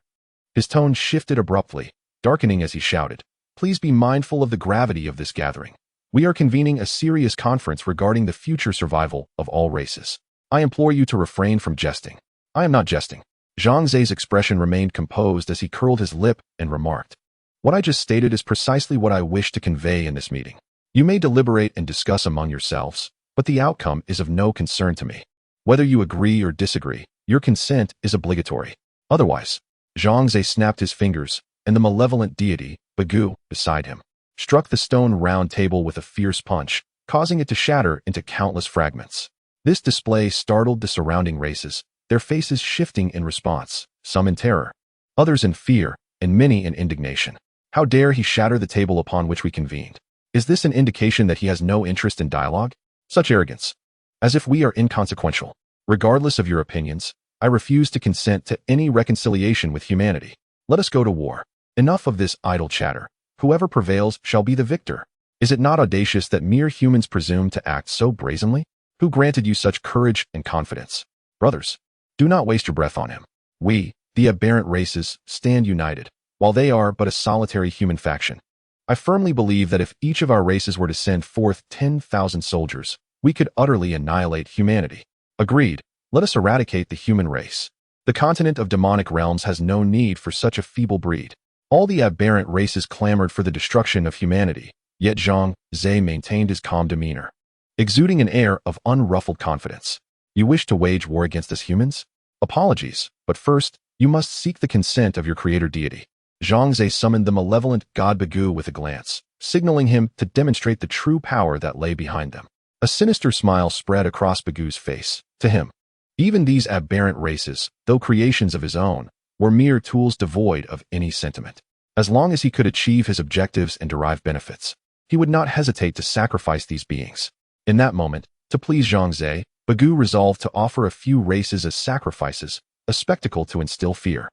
his tone shifted abruptly, darkening as he shouted, "Please be mindful of the gravity of this gathering. We are convening a serious conference regarding the future survival of all races. I implore you to refrain from jesting." "I am not jesting." Zhang Ze's expression remained composed as he curled his lip and remarked, "What I just stated is precisely what I wish to convey in this meeting. You may deliberate and discuss among yourselves, but the outcome is of no concern to me. Whether you agree or disagree, your consent is obligatory. Otherwise," Zhang Ze snapped his fingers, and the malevolent deity, Bagu, beside him, struck the stone round table with a fierce punch, causing it to shatter into countless fragments. This display startled the surrounding races, their faces shifting in response, some in terror, others in fear, and many in indignation. How dare he shatter the table upon which we convened? Is this an indication that he has no interest in dialogue? Such arrogance. As if we are inconsequential. Regardless of your opinions, I refuse to consent to any reconciliation with humanity. Let us go to war. Enough of this idle chatter. Whoever prevails shall be the victor. Is it not audacious that mere humans presume to act so brazenly? Who granted you such courage and confidence? Brothers, do not waste your breath on him. We, the aberrant races, stand united, while they are but a solitary human faction. I firmly believe that if each of our races were to send forth 10,000 soldiers, we could utterly annihilate humanity. Agreed, let us eradicate the human race. The continent of demonic realms has no need for such a feeble breed. All the aberrant races clamored for the destruction of humanity, yet Zhang Ze maintained his calm demeanor, exuding an air of unruffled confidence. You wish to wage war against us humans? Apologies, but first, you must seek the consent of your creator deity. Zhang Ze summoned the malevolent god Bagu with a glance, signaling him to demonstrate the true power that lay behind them. A sinister smile spread across Bagu's face. To him, even these aberrant races, though creations of his own, were mere tools devoid of any sentiment. As long as he could achieve his objectives and derive benefits, he would not hesitate to sacrifice these beings. In that moment, to please Zhang Ze, Bagu resolved to offer a few races as sacrifices, a spectacle to instill fear.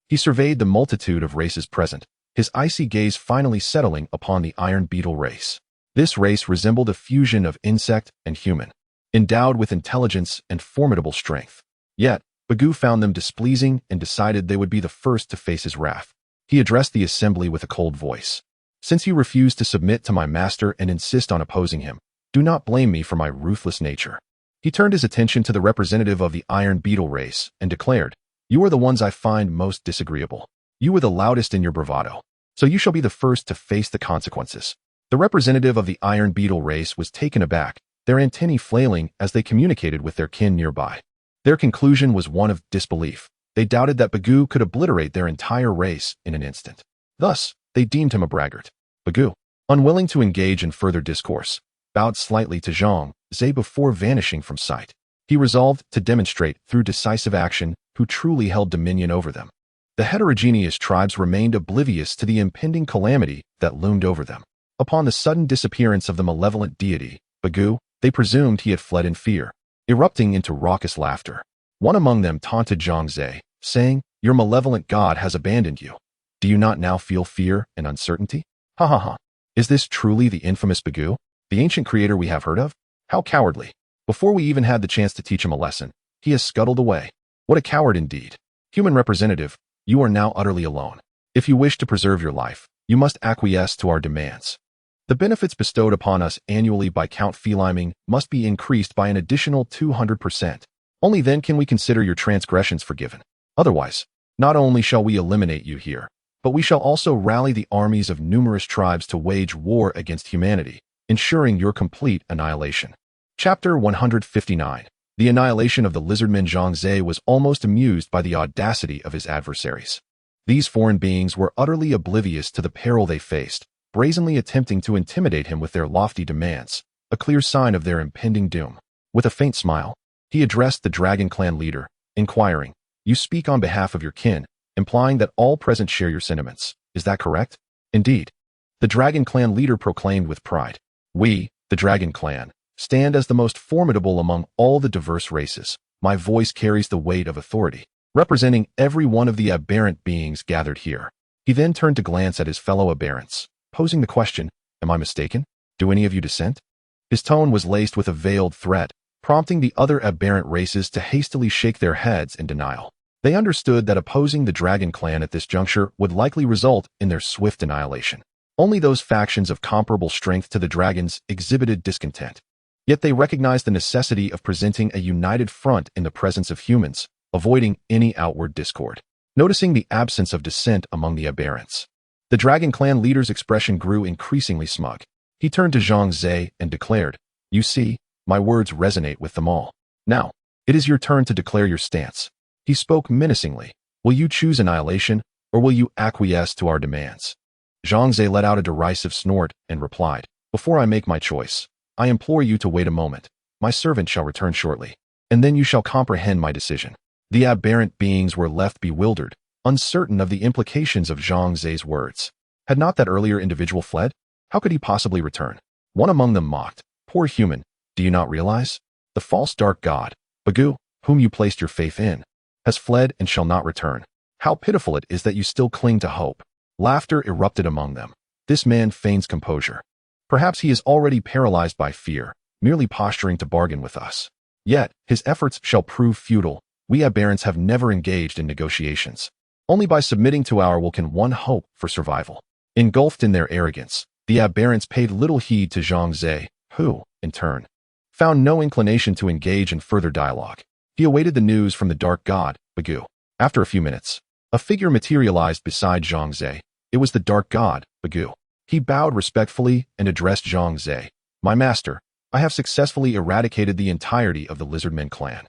He surveyed the multitude of races present, his icy gaze finally settling upon the iron beetle race. This race resembled a fusion of insect and human, endowed with intelligence and formidable strength. Yet, Bagu found them displeasing and decided they would be the first to face his wrath. He addressed the assembly with a cold voice. "Since you refuse to submit to my master and insist on opposing him, do not blame me for my ruthless nature. He turned his attention to the representative of the iron beetle race and declared, "You are the ones I find most disagreeable. You were the loudest in your bravado, so you shall be the first to face the consequences." The representative of the iron beetle race was taken aback, their antennae flailing as they communicated with their kin nearby. Their conclusion was one of disbelief. They doubted that Bagoo could obliterate their entire race in an instant. Thus, they deemed him a braggart. Bagoo, unwilling to engage in further discourse, bowed slightly to Zhang Ze before vanishing from sight. He resolved to demonstrate through decisive action who truly held dominion over them. The heterogeneous tribes remained oblivious to the impending calamity that loomed over them. Upon the sudden disappearance of the malevolent deity, Bagoo, they presumed he had fled in fear, erupting into raucous laughter. One among them taunted Zhang Ze, saying, "Your malevolent god has abandoned you. Do you not now feel fear and uncertainty? Ha ha ha. Is this truly the infamous Bagoo, the ancient creator we have heard of? How cowardly. Before we even had the chance to teach him a lesson, he has scuttled away. What a coward indeed. Human representative, you are now utterly alone. If you wish to preserve your life, you must acquiesce to our demands. The benefits bestowed upon us annually by Count Feliming must be increased by an additional 200%. Only then can we consider your transgressions forgiven. Otherwise, not only shall we eliminate you here, but we shall also rally the armies of numerous tribes to wage war against humanity, ensuring your complete annihilation." Chapter 159. The annihilation of the lizardman. Zhang Ze was almost amused by the audacity of his adversaries. These foreign beings were utterly oblivious to the peril they faced, brazenly attempting to intimidate him with their lofty demands, a clear sign of their impending doom. With a faint smile, he addressed the Dragon Clan leader, inquiring, "You speak on behalf of your kin, implying that all present share your sentiments. Is that correct?" "Indeed," the Dragon Clan leader proclaimed with pride. "We, the Dragon Clan, stand as the most formidable among all the diverse races. My voice carries the weight of authority, representing every one of the aberrant beings gathered here." He then turned to glance at his fellow aberrants, posing the question, "Am I mistaken? Do any of you dissent?" His tone was laced with a veiled threat, prompting the other aberrant races to hastily shake their heads in denial. They understood that opposing the Dragon Clan at this juncture would likely result in their swift annihilation. Only those factions of comparable strength to the dragons exhibited discontent. Yet they recognized the necessity of presenting a united front in the presence of humans, avoiding any outward discord. Noticing the absence of dissent among the aberrants, the Dragon Clan leader's expression grew increasingly smug. He turned to Zhang Ze and declared, "You see, my words resonate with them all. Now, it is your turn to declare your stance." He spoke menacingly. "Will you choose annihilation, or will you acquiesce to our demands?" Zhang Ze let out a derisive snort and replied, "Before I make my choice, I implore you to wait a moment. My servant shall return shortly, and then you shall comprehend my decision." The aberrant beings were left bewildered, uncertain of the implications of Zhang Ze's words. Had not that earlier individual fled? How could he possibly return? One among them mocked, "Poor human, do you not realize? The false dark god, Bagoo, whom you placed your faith in, has fled and shall not return. How pitiful it is that you still cling to hope." Laughter erupted among them. This man feigns composure. Perhaps he is already paralyzed by fear, merely posturing to bargain with us. Yet, his efforts shall prove futile. We aberrants have never engaged in negotiations. Only by submitting to our will can one hope for survival. Engulfed in their arrogance, the aberrants paid little heed to Zhang Ze, who, in turn, found no inclination to engage in further dialogue. He awaited the news from the dark god, Bagoo. After a few minutes, a figure materialized beside Zhang Ze. It was the dark god, Bagoo. He bowed respectfully and addressed Zhang Ze. "My master, I have successfully eradicated the entirety of the Lizardmen clan.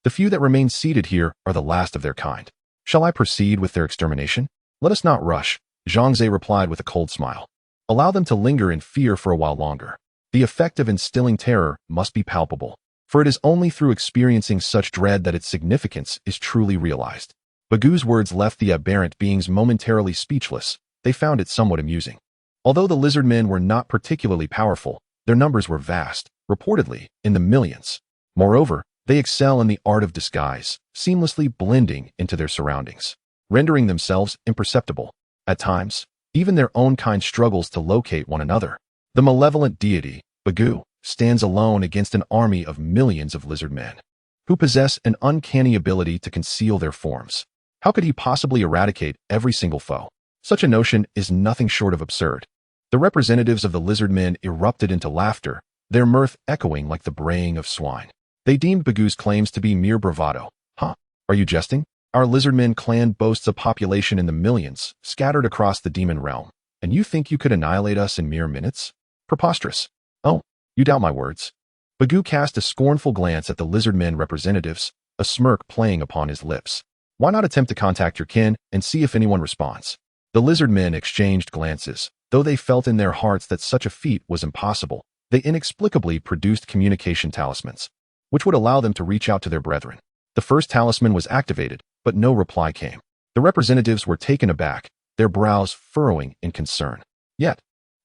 The few that remain seated here are the last of their kind. Shall I proceed with their extermination?" "Let us not rush," Zhang Ze replied with a cold smile. "Allow them to linger in fear for a while longer. The effect of instilling terror must be palpable, for it is only through experiencing such dread that its significance is truly realized." Bagoo's words left the aberrant beings momentarily speechless. They found it somewhat amusing. Although the lizardmen were not particularly powerful, their numbers were vast, reportedly in the millions. Moreover, they excel in the art of disguise, seamlessly blending into their surroundings, rendering themselves imperceptible. At times, even their own kind struggles to locate one another. The malevolent deity, Bagoo, stands alone against an army of millions of lizardmen, who possess an uncanny ability to conceal their forms. How could he possibly eradicate every single foe? Such a notion is nothing short of absurd. The representatives of the lizardmen erupted into laughter, their mirth echoing like the braying of swine. They deemed Bagu's claims to be mere bravado. Huh? Are you jesting? Our lizardmen clan boasts a population in the millions, scattered across the demon realm, and you think you could annihilate us in mere minutes? Preposterous. Oh, you doubt my words? Bagu cast a scornful glance at the lizardmen representatives, a smirk playing upon his lips. Why not attempt to contact your kin and see if anyone responds? The lizardmen exchanged glances. Though they felt in their hearts that such a feat was impossible, they inexplicably produced communication talismans, which would allow them to reach out to their brethren. The first talisman was activated, but no reply came. The representatives were taken aback, their brows furrowing in concern. Yet,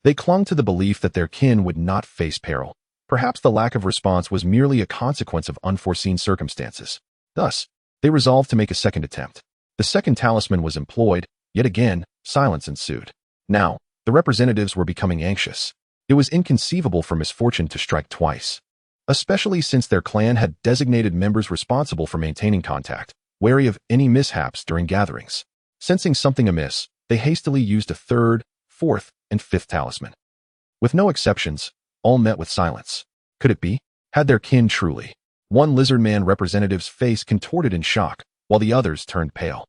they clung to the belief that their kin would not face peril. Perhaps the lack of response was merely a consequence of unforeseen circumstances. Thus, they resolved to make a second attempt. The second talisman was employed, yet again, silence ensued. Now, the representatives were becoming anxious. It was inconceivable for misfortune to strike twice, especially since their clan had designated members responsible for maintaining contact, wary of any mishaps during gatherings. Sensing something amiss, they hastily used a third, fourth, and fifth talisman. With no exceptions, all met with silence. Could it be? Had their kin truly? One lizardman representative's face contorted in shock, while the others turned pale.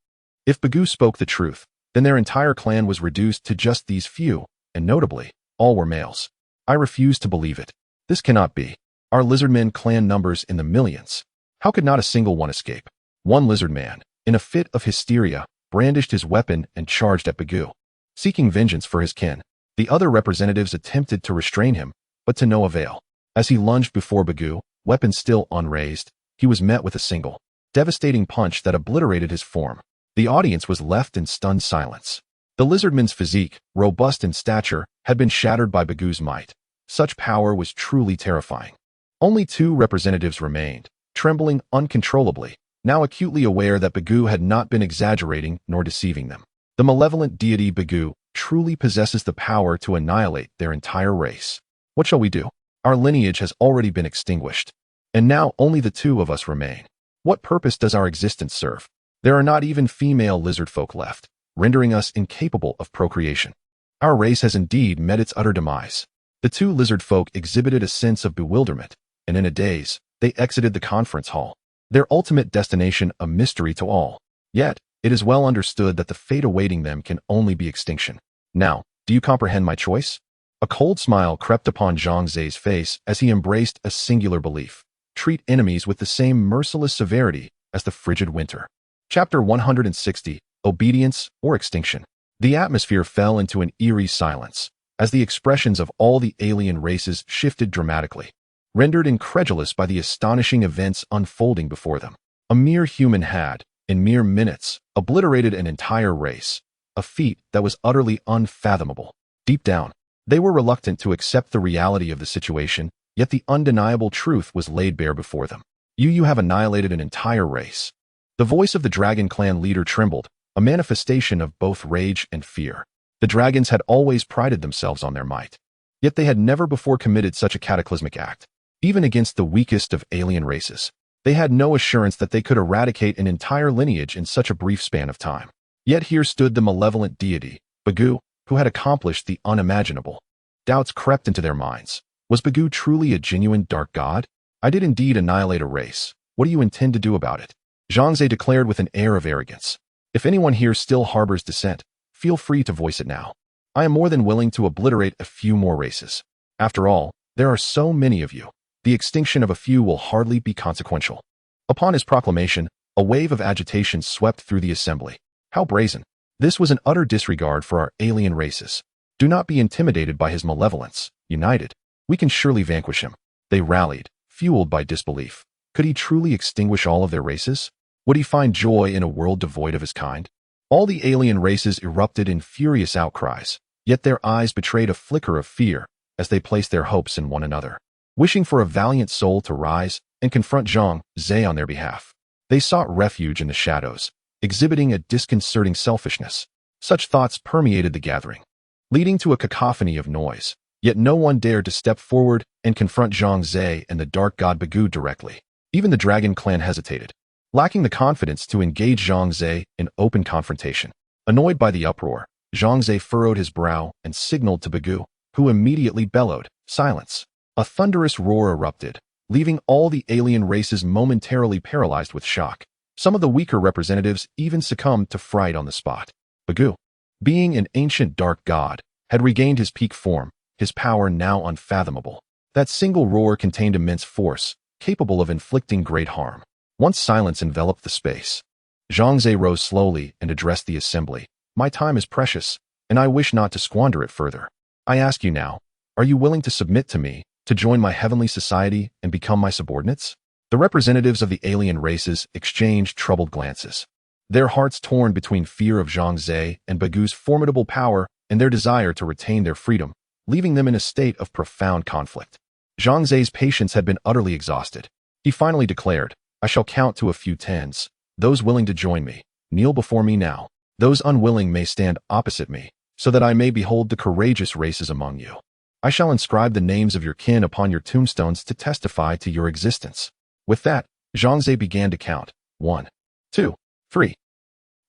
If Bagu spoke the truth, then their entire clan was reduced to just these few, and notably, all were males. I refuse to believe it. This cannot be. Our lizardmen clan numbers in the millions. How could not a single one escape? One lizardman, in a fit of hysteria, brandished his weapon and charged at Bagu, seeking vengeance for his kin. The other representatives attempted to restrain him, but to no avail. As he lunged before Bagu, weapon still unraised, he was met with a single, devastating punch that obliterated his form. The audience was left in stunned silence. The lizardman's physique, robust in stature, had been shattered by Bagu's might. Such power was truly terrifying. Only two representatives remained, trembling uncontrollably, now acutely aware that Bagu had not been exaggerating nor deceiving them. The malevolent deity Bagu truly possesses the power to annihilate their entire race. What shall we do? Our lineage has already been extinguished, and now only the two of us remain. What purpose does our existence serve? There are not even female lizard folk left, rendering us incapable of procreation. Our race has indeed met its utter demise. The two lizard folk exhibited a sense of bewilderment, and in a daze, they exited the conference hall, their ultimate destination a mystery to all. Yet, it is well understood that the fate awaiting them can only be extinction. Now, do you comprehend my choice? A cold smile crept upon Zhang Ze's face as he embraced a singular belief: treat enemies with the same merciless severity as the frigid winter. Chapter 160, Obedience or Extinction. The atmosphere fell into an eerie silence, as the expressions of all the alien races shifted dramatically, rendered incredulous by the astonishing events unfolding before them. A mere human had, in mere minutes, obliterated an entire race, a feat that was utterly unfathomable. Deep down, they were reluctant to accept the reality of the situation, yet the undeniable truth was laid bare before them. You have annihilated an entire race. The voice of the Dragon Clan leader trembled, a manifestation of both rage and fear. The dragons had always prided themselves on their might, yet they had never before committed such a cataclysmic act. Even against the weakest of alien races, they had no assurance that they could eradicate an entire lineage in such a brief span of time. Yet here stood the malevolent deity, Bagu, who had accomplished the unimaginable. Doubts crept into their minds. Was Bagu truly a genuine dark god? I did indeed annihilate a race. What do you intend to do about it? Zhang Ze declared with an air of arrogance. If anyone here still harbors dissent, feel free to voice it now. I am more than willing to obliterate a few more races. After all, there are so many of you. The extinction of a few will hardly be consequential. Upon his proclamation, a wave of agitation swept through the assembly. How brazen! This was an utter disregard for our alien races. Do not be intimidated by his malevolence. United, we can surely vanquish him. They rallied, fueled by disbelief. Could he truly extinguish all of their races? Would he find joy in a world devoid of his kind? All the alien races erupted in furious outcries, yet their eyes betrayed a flicker of fear as they placed their hopes in one another, wishing for a valiant soul to rise and confront Zhang Ze on their behalf. They sought refuge in the shadows, exhibiting a disconcerting selfishness. Such thoughts permeated the gathering, leading to a cacophony of noise, yet no one dared to step forward and confront Zhang Ze and the dark god Bagu directly. Even the Dragon Clan hesitated, lacking the confidence to engage Zhang Ze in open confrontation. Annoyed by the uproar, Zhang Ze furrowed his brow and signaled to Bagu, who immediately bellowed, "Silence!" A thunderous roar erupted, leaving all the alien races momentarily paralyzed with shock. Some of the weaker representatives even succumbed to fright on the spot. Bagu, being an ancient dark god, had regained his peak form, his power now unfathomable. That single roar contained immense force, capable of inflicting great harm. Once silence enveloped the space, Zhang Ze rose slowly and addressed the assembly. My time is precious, and I wish not to squander it further. I ask you now, are you willing to submit to me, to join my heavenly society and become my subordinates? The representatives of the alien races exchanged troubled glances, their hearts torn between fear of Zhang Ze and Bagu's formidable power and their desire to retain their freedom, leaving them in a state of profound conflict. Zhang Ze's patience had been utterly exhausted. He finally declared, I shall count to a few tens. Those willing to join me, kneel before me now. Those unwilling may stand opposite me, so that I may behold the courageous races among you. I shall inscribe the names of your kin upon your tombstones to testify to your existence. With that, Zhang Ze began to count. 1, 2, 3.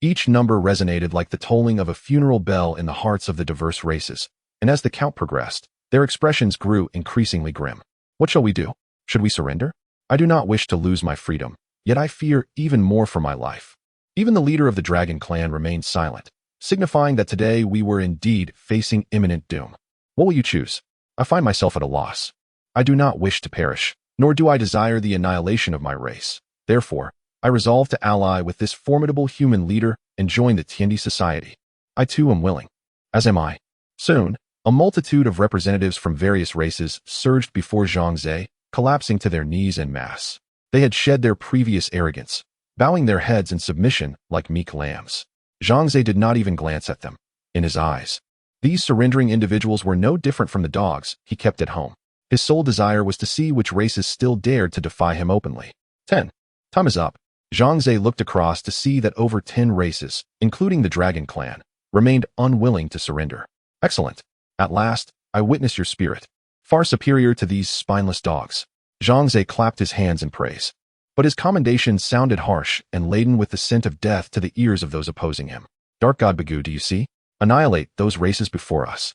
Each number resonated like the tolling of a funeral bell in the hearts of the diverse races, and as the count progressed, their expressions grew increasingly grim. What shall we do? Should we surrender? I do not wish to lose my freedom, yet I fear even more for my life. Even the leader of the Dragon Clan remained silent, signifying that today we were indeed facing imminent doom. What will you choose? I find myself at a loss. I do not wish to perish, nor do I desire the annihilation of my race. Therefore, I resolve to ally with this formidable human leader and join the Tiandi society. I too am willing. As am I. Soon, a multitude of representatives from various races surged before Zhang Ze, collapsing to their knees en masse. They had shed their previous arrogance, bowing their heads in submission like meek lambs. Zhang Ze did not even glance at them. In his eyes, these surrendering individuals were no different from the dogs he kept at home. His sole desire was to see which races still dared to defy him openly. 10. Time is up. Zhang Ze looked across to see that over 10 races, including the Dragon Clan, remained unwilling to surrender. Excellent. At last, I witness your spirit. Far superior to these spineless dogs. Zhang Ze clapped his hands in praise. But his commendation sounded harsh and laden with the scent of death to the ears of those opposing him. Dark God Bagu, do you see? Annihilate those races before us.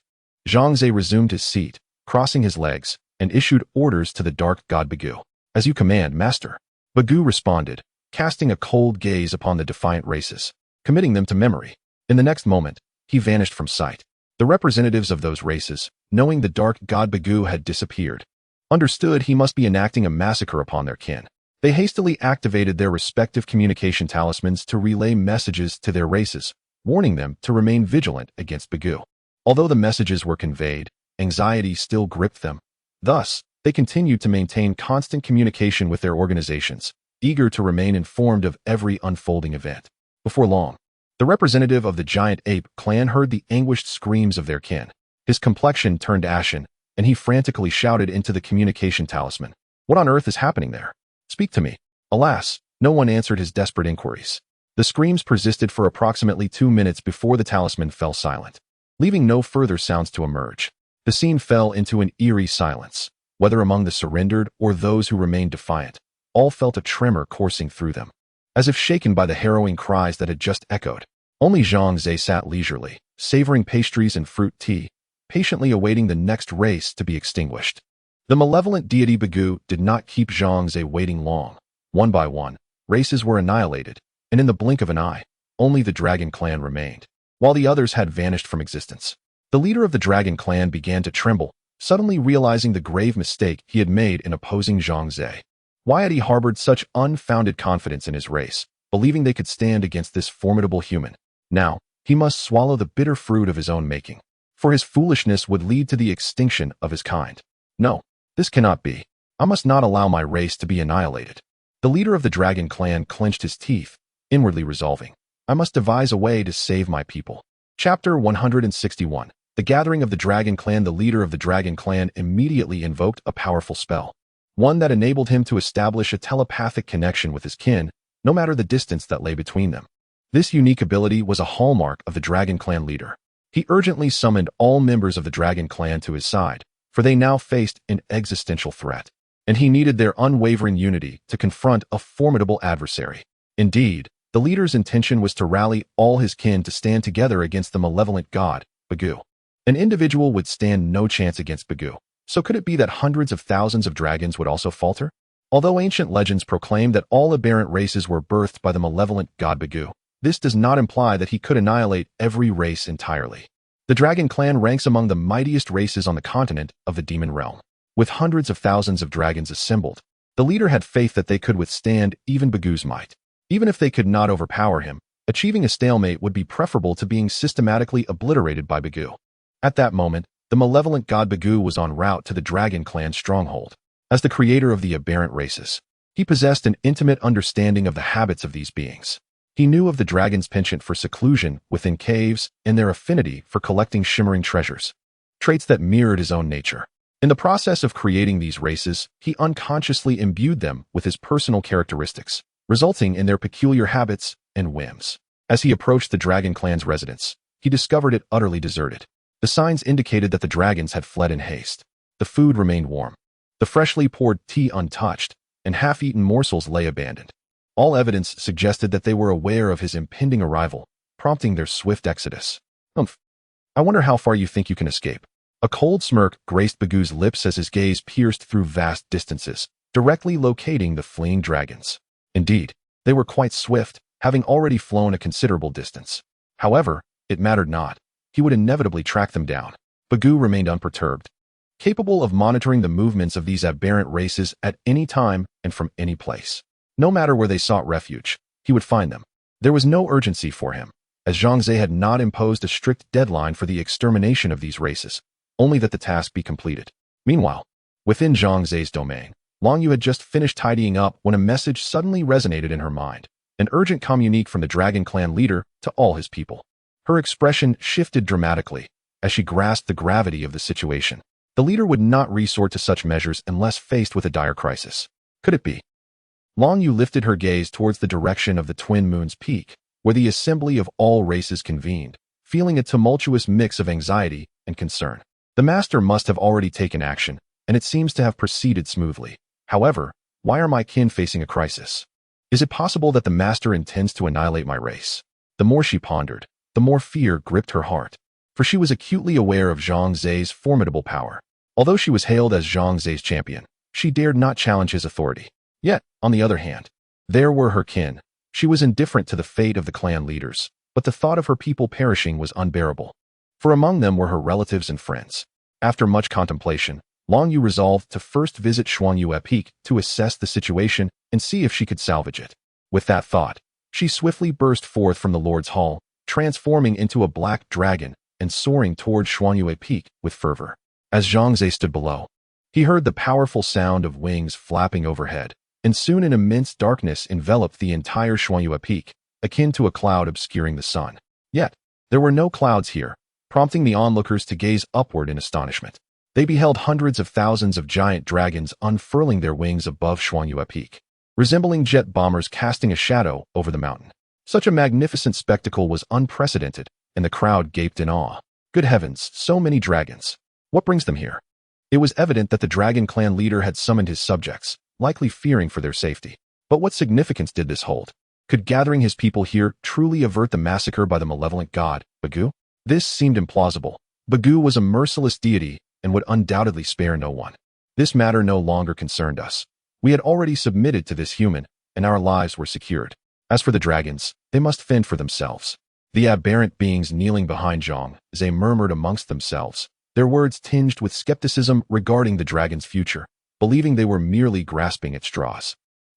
Zhang Ze resumed his seat, crossing his legs, and issued orders to the Dark God Bagu. As you command, Master. Bagu responded, casting a cold gaze upon the defiant races, committing them to memory. In the next moment, he vanished from sight. The representatives of those races, knowing the Dark God Bagu had disappeared, understood he must be enacting a massacre upon their kin. They hastily activated their respective communication talismans to relay messages to their races, warning them to remain vigilant against Bagu. Although the messages were conveyed, anxiety still gripped them. Thus, they continued to maintain constant communication with their organizations, eager to remain informed of every unfolding event. Before long, the representative of the giant ape clan heard the anguished screams of their kin. His complexion turned ashen, and he frantically shouted into the communication talisman. What on earth is happening there? Speak to me. Alas, no one answered his desperate inquiries. The screams persisted for approximately 2 minutes before the talisman fell silent, leaving no further sounds to emerge. The scene fell into an eerie silence. Whether among the surrendered or those who remained defiant, all felt a tremor coursing through them, as if shaken by the harrowing cries that had just echoed. Only Zhang Ze sat leisurely, savoring pastries and fruit tea, patiently awaiting the next race to be extinguished. The malevolent deity Bagu did not keep Zhang Ze waiting long. One by one, races were annihilated, and in the blink of an eye, only the Dragon Clan remained, while the others had vanished from existence. The leader of the Dragon Clan began to tremble, suddenly realizing the grave mistake he had made in opposing Zhang Ze. Why had he harbored such unfounded confidence in his race, believing they could stand against this formidable human? Now, he must swallow the bitter fruit of his own making, for his foolishness would lead to the extinction of his kind. No, this cannot be. I must not allow my race to be annihilated. The leader of the Dragon Clan clenched his teeth, inwardly resolving, I must devise a way to save my people. Chapter 161. The Gathering of the Dragon Clan. The leader of the Dragon Clan immediately invoked a powerful spell, one that enabled him to establish a telepathic connection with his kin, no matter the distance that lay between them. This unique ability was a hallmark of the Dragon Clan leader. He urgently summoned all members of the Dragon Clan to his side, for they now faced an existential threat, and he needed their unwavering unity to confront a formidable adversary. Indeed, the leader's intention was to rally all his kin to stand together against the malevolent god, Bagu. An individual would stand no chance against Bagu, So could it be that hundreds of thousands of dragons would also falter? Although ancient legends proclaim that all aberrant races were birthed by the malevolent god Bagu, this does not imply that he could annihilate every race entirely. The dragon clan ranks among the mightiest races on the continent of the demon realm. With hundreds of thousands of dragons assembled, the leader had faith that they could withstand even Bagu's might. Even if they could not overpower him, achieving a stalemate would be preferable to being systematically obliterated by Bagu. At that moment, the malevolent god Bagu was en route to the dragon clan's stronghold. As the creator of the aberrant races, he possessed an intimate understanding of the habits of these beings. He knew of the dragon's penchant for seclusion within caves and their affinity for collecting shimmering treasures, traits that mirrored his own nature. In the process of creating these races, he unconsciously imbued them with his personal characteristics, resulting in their peculiar habits and whims. As he approached the dragon clan's residence, he discovered it utterly deserted. The signs indicated that the dragons had fled in haste. The food remained warm, the freshly poured tea untouched, and half-eaten morsels lay abandoned. All evidence suggested that they were aware of his impending arrival, prompting their swift exodus. Humph. I wonder how far you think you can escape. A cold smirk graced Bagu's lips as his gaze pierced through vast distances, directly locating the fleeing dragons. Indeed, they were quite swift, having already flown a considerable distance. However, it mattered not. He would inevitably track them down. Bagu remained unperturbed, capable of monitoring the movements of these aberrant races at any time and from any place. No matter where they sought refuge, he would find them. There was no urgency for him, as Zhang Ze had not imposed a strict deadline for the extermination of these races, only that the task be completed. Meanwhile, within Zhang Ze's domain, Long Yu had just finished tidying up when a message suddenly resonated in her mind, an urgent communique from the Dragon Clan leader to all his people. Her expression shifted dramatically as she grasped the gravity of the situation. The leader would not resort to such measures unless faced with a dire crisis. Could it be? Long Yu lifted her gaze towards the direction of the Twin Moon's peak, where the assembly of all races convened, feeling a tumultuous mix of anxiety and concern. The master must have already taken action, and it seems to have proceeded smoothly. However, why are my kin facing a crisis? Is it possible that the master intends to annihilate my race? The more she pondered, the more fear gripped her heart, for she was acutely aware of Zhang Ze's formidable power. Although she was hailed as Zhang Ze's champion, she dared not challenge his authority. Yet, on the other hand, there were her kin. She was indifferent to the fate of the clan leaders, but the thought of her people perishing was unbearable. For among them were her relatives and friends. After much contemplation, Long Yu resolved to first visit Xuanyue Peak to assess the situation and see if she could salvage it. With that thought, she swiftly burst forth from the Lord's Hall, transforming into a black dragon and soaring toward Xuanyue Peak with fervor. As Zhang Ze stood below, he heard the powerful sound of wings flapping overhead, and soon an immense darkness enveloped the entire Xuanyue Peak, akin to a cloud obscuring the sun. Yet, there were no clouds here, prompting the onlookers to gaze upward in astonishment. They beheld hundreds of thousands of giant dragons unfurling their wings above Xuanyue Peak, resembling jet bombers casting a shadow over the mountain. Such a magnificent spectacle was unprecedented, and the crowd gaped in awe. Good heavens, so many dragons! What brings them here? It was evident that the Dragon Clan leader had summoned his subjects, likely fearing for their safety. But what significance did this hold? Could gathering his people here truly avert the massacre by the malevolent god, Bagu? This seemed implausible. Bagu was a merciless deity and would undoubtedly spare no one. This matter no longer concerned us. We had already submitted to this human, and our lives were secured. As for the dragons, they must fend for themselves. The aberrant beings kneeling behind Zhang Ze murmured amongst themselves, their words tinged with skepticism regarding the dragon's future, believing they were merely grasping at straws.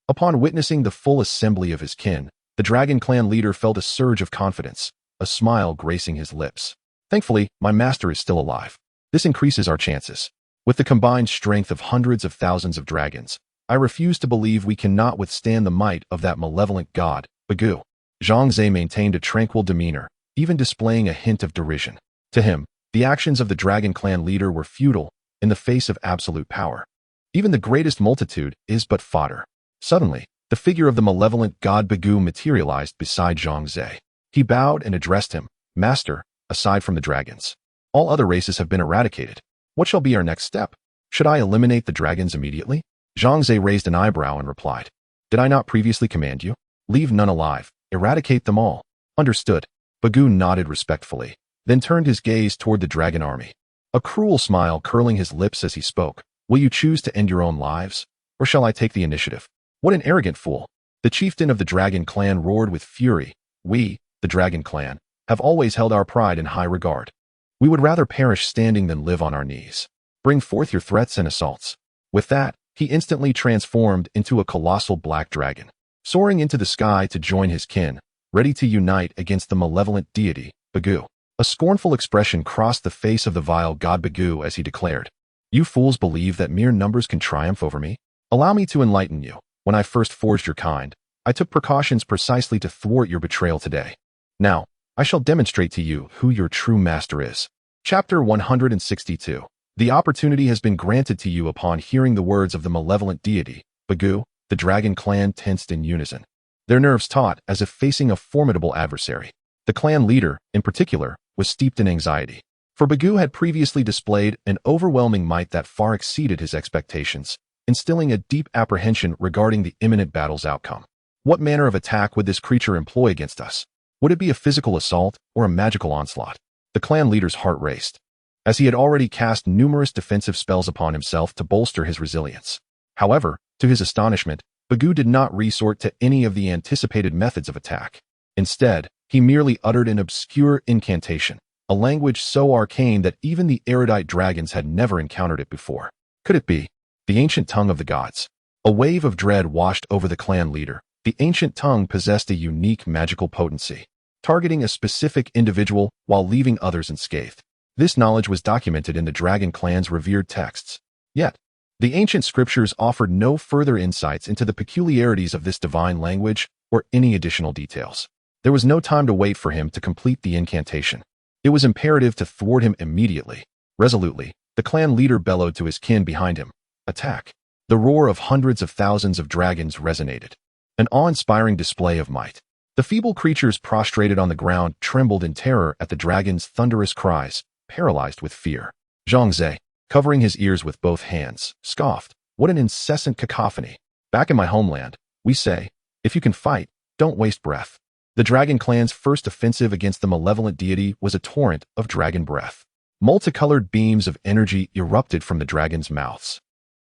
Upon witnessing the full assembly of his kin, the Dragon Clan leader felt a surge of confidence, a smile gracing his lips. Thankfully, my master is still alive. This increases our chances. With the combined strength of hundreds of thousands of dragons, I refuse to believe we cannot withstand the might of that malevolent god, Bagu. Zhang Ze maintained a tranquil demeanor, even displaying a hint of derision. To him, the actions of the Dragon Clan leader were futile in the face of absolute power. Even the greatest multitude is but fodder. Suddenly, the figure of the malevolent god Bagu materialized beside Zhang Ze. He bowed and addressed him, Master, aside from the dragons, all other races have been eradicated. What shall be our next step? Should I eliminate the dragons immediately? Zhang Ze raised an eyebrow and replied, Did I not previously command you? Leave none alive, eradicate them all. Understood. Bagu nodded respectfully, then turned his gaze toward the dragon army. a cruel smile curling his lips as he spoke. Will you choose to end your own lives, or shall I take the initiative? What an arrogant fool! The chieftain of the Dragon Clan roared with fury. We, the Dragon Clan, have always held our pride in high regard. We would rather perish standing than live on our knees. Bring forth your threats and assaults. With that, he instantly transformed into a colossal black dragon, soaring into the sky to join his kin, ready to unite against the malevolent deity, Bagu. A scornful expression crossed the face of the vile god Bagu as he declared, "You fools believe that mere numbers can triumph over me? Allow me to enlighten you. When I first forged your kind, I took precautions precisely to thwart your betrayal today. Now, I shall demonstrate to you who your true master is." Chapter 162. The opportunity has been granted to you. Upon hearing the words of the malevolent deity, Bagu, the Dragon Clan tensed in unison, their nerves taut as if facing a formidable adversary. The clan leader, in particular, was steeped in anxiety, for Bagu had previously displayed an overwhelming might that far exceeded his expectations, instilling a deep apprehension regarding the imminent battle's outcome. What manner of attack would this creature employ against us? Would it be a physical assault or a magical onslaught? The clan leader's heart raced, as he had already cast numerous defensive spells upon himself to bolster his resilience. However, to his astonishment, Bagu did not resort to any of the anticipated methods of attack. Instead, he merely uttered an obscure incantation, a language so arcane that even the erudite dragons had never encountered it before. Could it be the ancient tongue of the gods? A wave of dread washed over the clan leader. The ancient tongue possessed a unique magical potency, targeting a specific individual while leaving others unscathed. This knowledge was documented in the Dragon Clan's revered texts. Yet, the ancient scriptures offered no further insights into the peculiarities of this divine language or any additional details. There was no time to wait for him to complete the incantation. It was imperative to thwart him immediately. Resolutely, the clan leader bellowed to his kin behind him, "Attack!" The roar of hundreds of thousands of dragons resonated, an awe-inspiring display of might. The feeble creatures prostrated on the ground trembled in terror at the dragon's thunderous cries, paralyzed with fear. Zhang Ze, covering his ears with both hands, scoffed, "What an incessant cacophony! Back in my homeland, we say, if you can fight, don't waste breath." The Dragon Clan's first offensive against the malevolent deity was a torrent of dragon breath. Multicolored beams of energy erupted from the dragon's mouths,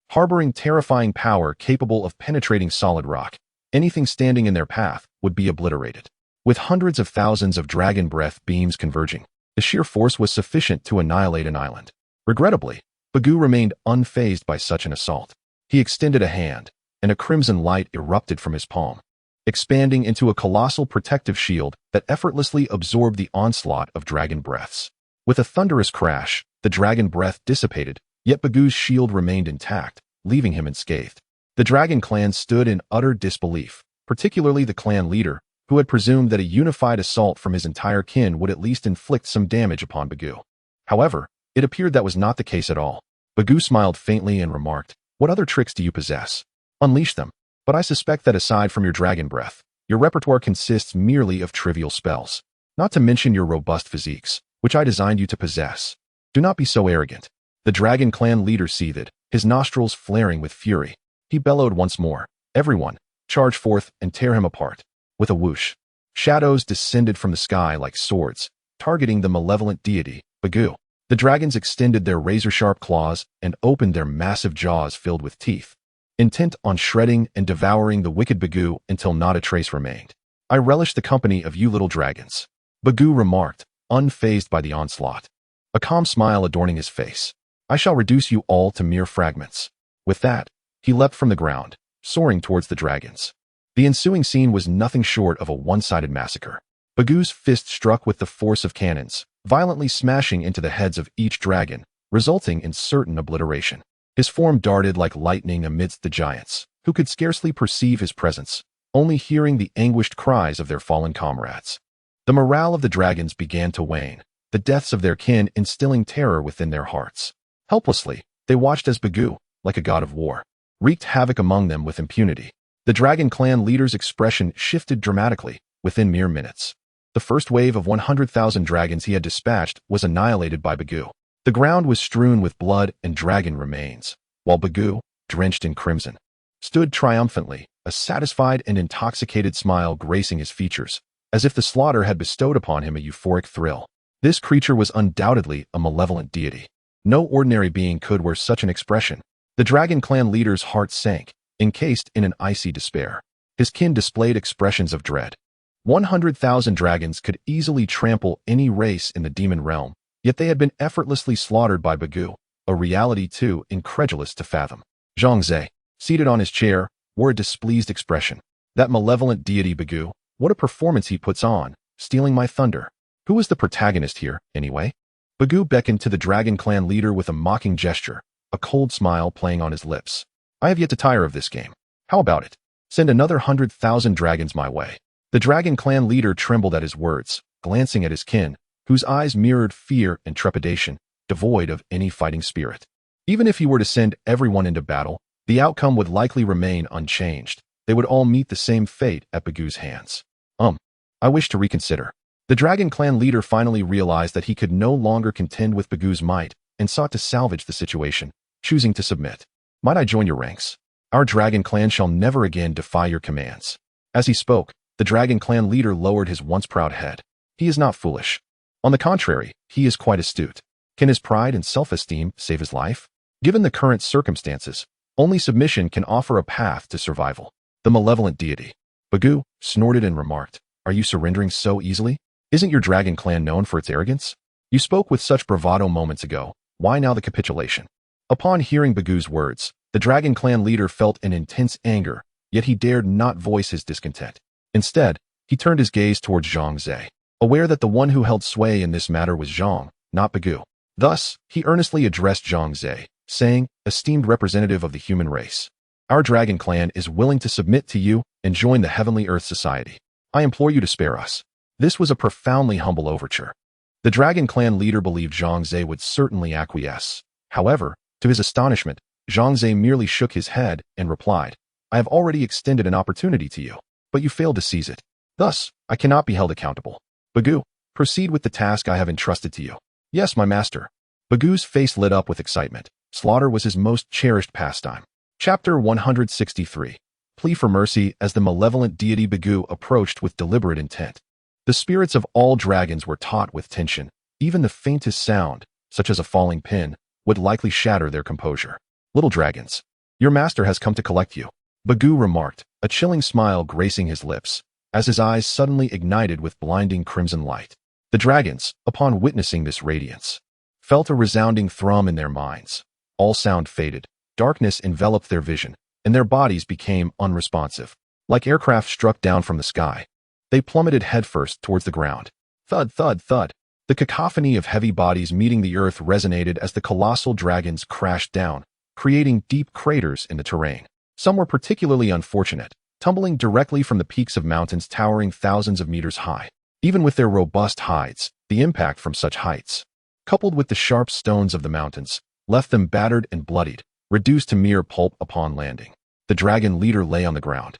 harboring terrifying power capable of penetrating solid rock. Anything standing in their path would be obliterated. With hundreds of thousands of dragon breath beams converging, the sheer force was sufficient to annihilate an island. Regrettably, Bagu remained unfazed by such an assault. He extended a hand, and a crimson light erupted from his palm, expanding into a colossal protective shield that effortlessly absorbed the onslaught of dragon breaths. With a thunderous crash, the dragon breath dissipated, yet Bagu's shield remained intact, leaving him unscathed. The Dragon Clan stood in utter disbelief, particularly the clan leader, who had presumed that a unified assault from his entire kin would at least inflict some damage upon Bagu. However, it appeared that was not the case at all. Bagu smiled faintly and remarked, "What other tricks do you possess? Unleash them. But I suspect that aside from your dragon breath, your repertoire consists merely of trivial spells, not to mention your robust physiques, which I designed you to possess. Do not be so arrogant." The Dragon Clan leader seethed, his nostrils flaring with fury. He bellowed once more, "Everyone, charge forth and tear him apart." With a whoosh, shadows descended from the sky like swords, targeting the malevolent deity, Bagu. The dragons extended their razor-sharp claws and opened their massive jaws filled with teeth, intent on shredding and devouring the wicked Bagu until not a trace remained. "I relish the company of you little dragons," Bagu remarked, unfazed by the onslaught, a calm smile adorning his face. "I shall reduce you all to mere fragments." With that, he leapt from the ground, soaring towards the dragons. The ensuing scene was nothing short of a one-sided massacre. Bagu's fist struck with the force of cannons, violently smashing into the heads of each dragon, resulting in certain obliteration. His form darted like lightning amidst the giants, who could scarcely perceive his presence, only hearing the anguished cries of their fallen comrades. The morale of the dragons began to wane, the deaths of their kin instilling terror within their hearts. Helplessly, they watched as Bagu, like a god of war, wreaked havoc among them with impunity. The Dragon Clan leader's expression shifted dramatically within mere minutes. The first wave of 100,000 dragons he had dispatched was annihilated by Bagu. The ground was strewn with blood and dragon remains, while Bagu, drenched in crimson, stood triumphantly, a satisfied and intoxicated smile gracing his features, as if the slaughter had bestowed upon him a euphoric thrill. This creature was undoubtedly a malevolent deity. No ordinary being could wear such an expression. The Dragon Clan leader's heart sank, encased in an icy despair. His kin displayed expressions of dread. 100,000 dragons could easily trample any race in the demon realm, yet they had been effortlessly slaughtered by Bagoo, a reality too incredulous to fathom. Zhang Ze, seated on his chair, wore a displeased expression. That malevolent deity Bagoo, what a performance he puts on, stealing my thunder. Who is the protagonist here, anyway? Bagoo beckoned to the Dragon Clan leader with a mocking gesture, a cold smile playing on his lips. I have yet to tire of this game. How about it? Send another 100,000 dragons my way. The Dragon Clan leader trembled at his words, glancing at his kin, whose eyes mirrored fear and trepidation, devoid of any fighting spirit. Even if he were to send everyone into battle, the outcome would likely remain unchanged. They would all meet the same fate at Bagoo's hands. I wish to reconsider. The Dragon Clan leader finally realized that he could no longer contend with Bagoo's might and sought to salvage the situation, choosing to submit. Might I join your ranks? Our Dragon Clan shall never again defy your commands. As he spoke, the Dragon Clan leader lowered his once proud head. He is not foolish. On the contrary, he is quite astute. Can his pride and self-esteem save his life? Given the current circumstances, only submission can offer a path to survival. The malevolent deity. Bagoo snorted and remarked, "Are you surrendering so easily? Isn't your Dragon Clan known for its arrogance? You spoke with such bravado moments ago. Why now the capitulation?" Upon hearing Bagoo's words, the Dragon Clan leader felt an intense anger, yet he dared not voice his discontent. Instead, he turned his gaze towards Zhang Ze, aware that the one who held sway in this matter was Zhang, not Bagoo. Thus, he earnestly addressed Zhang Ze, saying, "Esteemed representative of the human race, our Dragon Clan is willing to submit to you and join the Heavenly Earth Society. I implore you to spare us." This was a profoundly humble overture. The Dragon Clan leader believed Zhang Ze would certainly acquiesce. However, to his astonishment, Zhang Ze merely shook his head and replied, "I have already extended an opportunity to you, but you failed to seize it. Thus, I cannot be held accountable. Bagoo, proceed with the task I have entrusted to you." "Yes, my master." Bagoo's face lit up with excitement. Slaughter was his most cherished pastime. Chapter 163. Plea for mercy. As the malevolent deity Bagoo approached with deliberate intent, the spirits of all dragons were taut with tension. Even the faintest sound, such as a falling pin, would likely shatter their composure. "Little dragons, your master has come to collect you," Bagoo remarked, a chilling smile gracing his lips, as his eyes suddenly ignited with blinding crimson light. The dragons, upon witnessing this radiance, felt a resounding thrum in their minds. All sound faded, darkness enveloped their vision, and their bodies became unresponsive. Like aircraft struck down from the sky, they plummeted headfirst towards the ground. Thud, thud, thud. The cacophony of heavy bodies meeting the earth resonated as the colossal dragons crashed down, creating deep craters in the terrain. Some were particularly unfortunate, tumbling directly from the peaks of mountains towering thousands of meters high. Even with their robust hides, the impact from such heights, coupled with the sharp stones of the mountains, left them battered and bloodied, reduced to mere pulp upon landing. The dragon leader lay on the ground,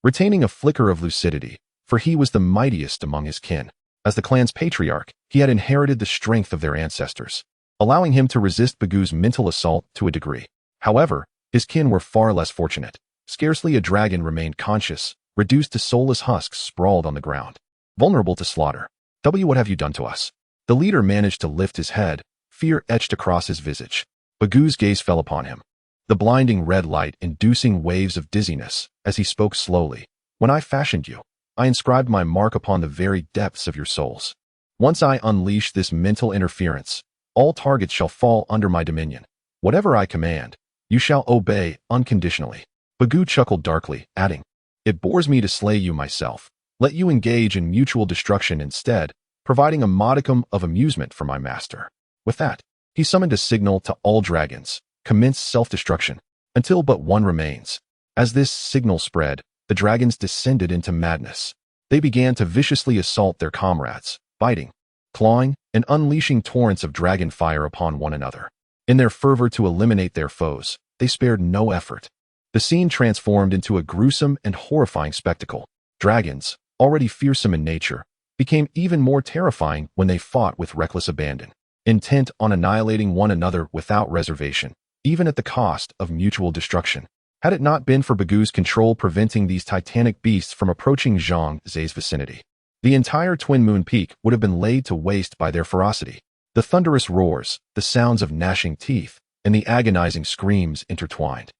retaining a flicker of lucidity, for he was the mightiest among his kin. As the clan's patriarch, he had inherited the strength of their ancestors, allowing him to resist Bagoo's mental assault to a degree. However, his kin were far less fortunate. Scarcely a dragon remained conscious, reduced to soulless husks sprawled on the ground, vulnerable to slaughter. What have you done to us?" The leader managed to lift his head, fear etched across his visage. Bagoo's gaze fell upon him, the blinding red light inducing waves of dizziness, as he spoke slowly. "When I fashioned you, I inscribed my mark upon the very depths of your souls. Once I unleash this mental interference, all targets shall fall under my dominion. Whatever I command, you shall obey unconditionally." Bagoo chuckled darkly, adding, "It bores me to slay you myself. Let you engage in mutual destruction instead, providing a modicum of amusement for my master." With that, he summoned a signal to all dragons: "Commence self-destruction, until but one remains." As this signal spread, the dragons descended into madness. They began to viciously assault their comrades, biting, clawing, and unleashing torrents of dragon fire upon one another. In their fervor to eliminate their foes, they spared no effort. The scene transformed into a gruesome and horrifying spectacle. Dragons, already fearsome in nature, became even more terrifying when they fought with reckless abandon, intent on annihilating one another without reservation, even at the cost of mutual destruction. Had it not been for Bagoo's control preventing these titanic beasts from approaching Zhang Ze's vicinity, the entire Twin Moon Peak would have been laid to waste by their ferocity. The thunderous roars, the sounds of gnashing teeth, and the agonizing screams intertwined,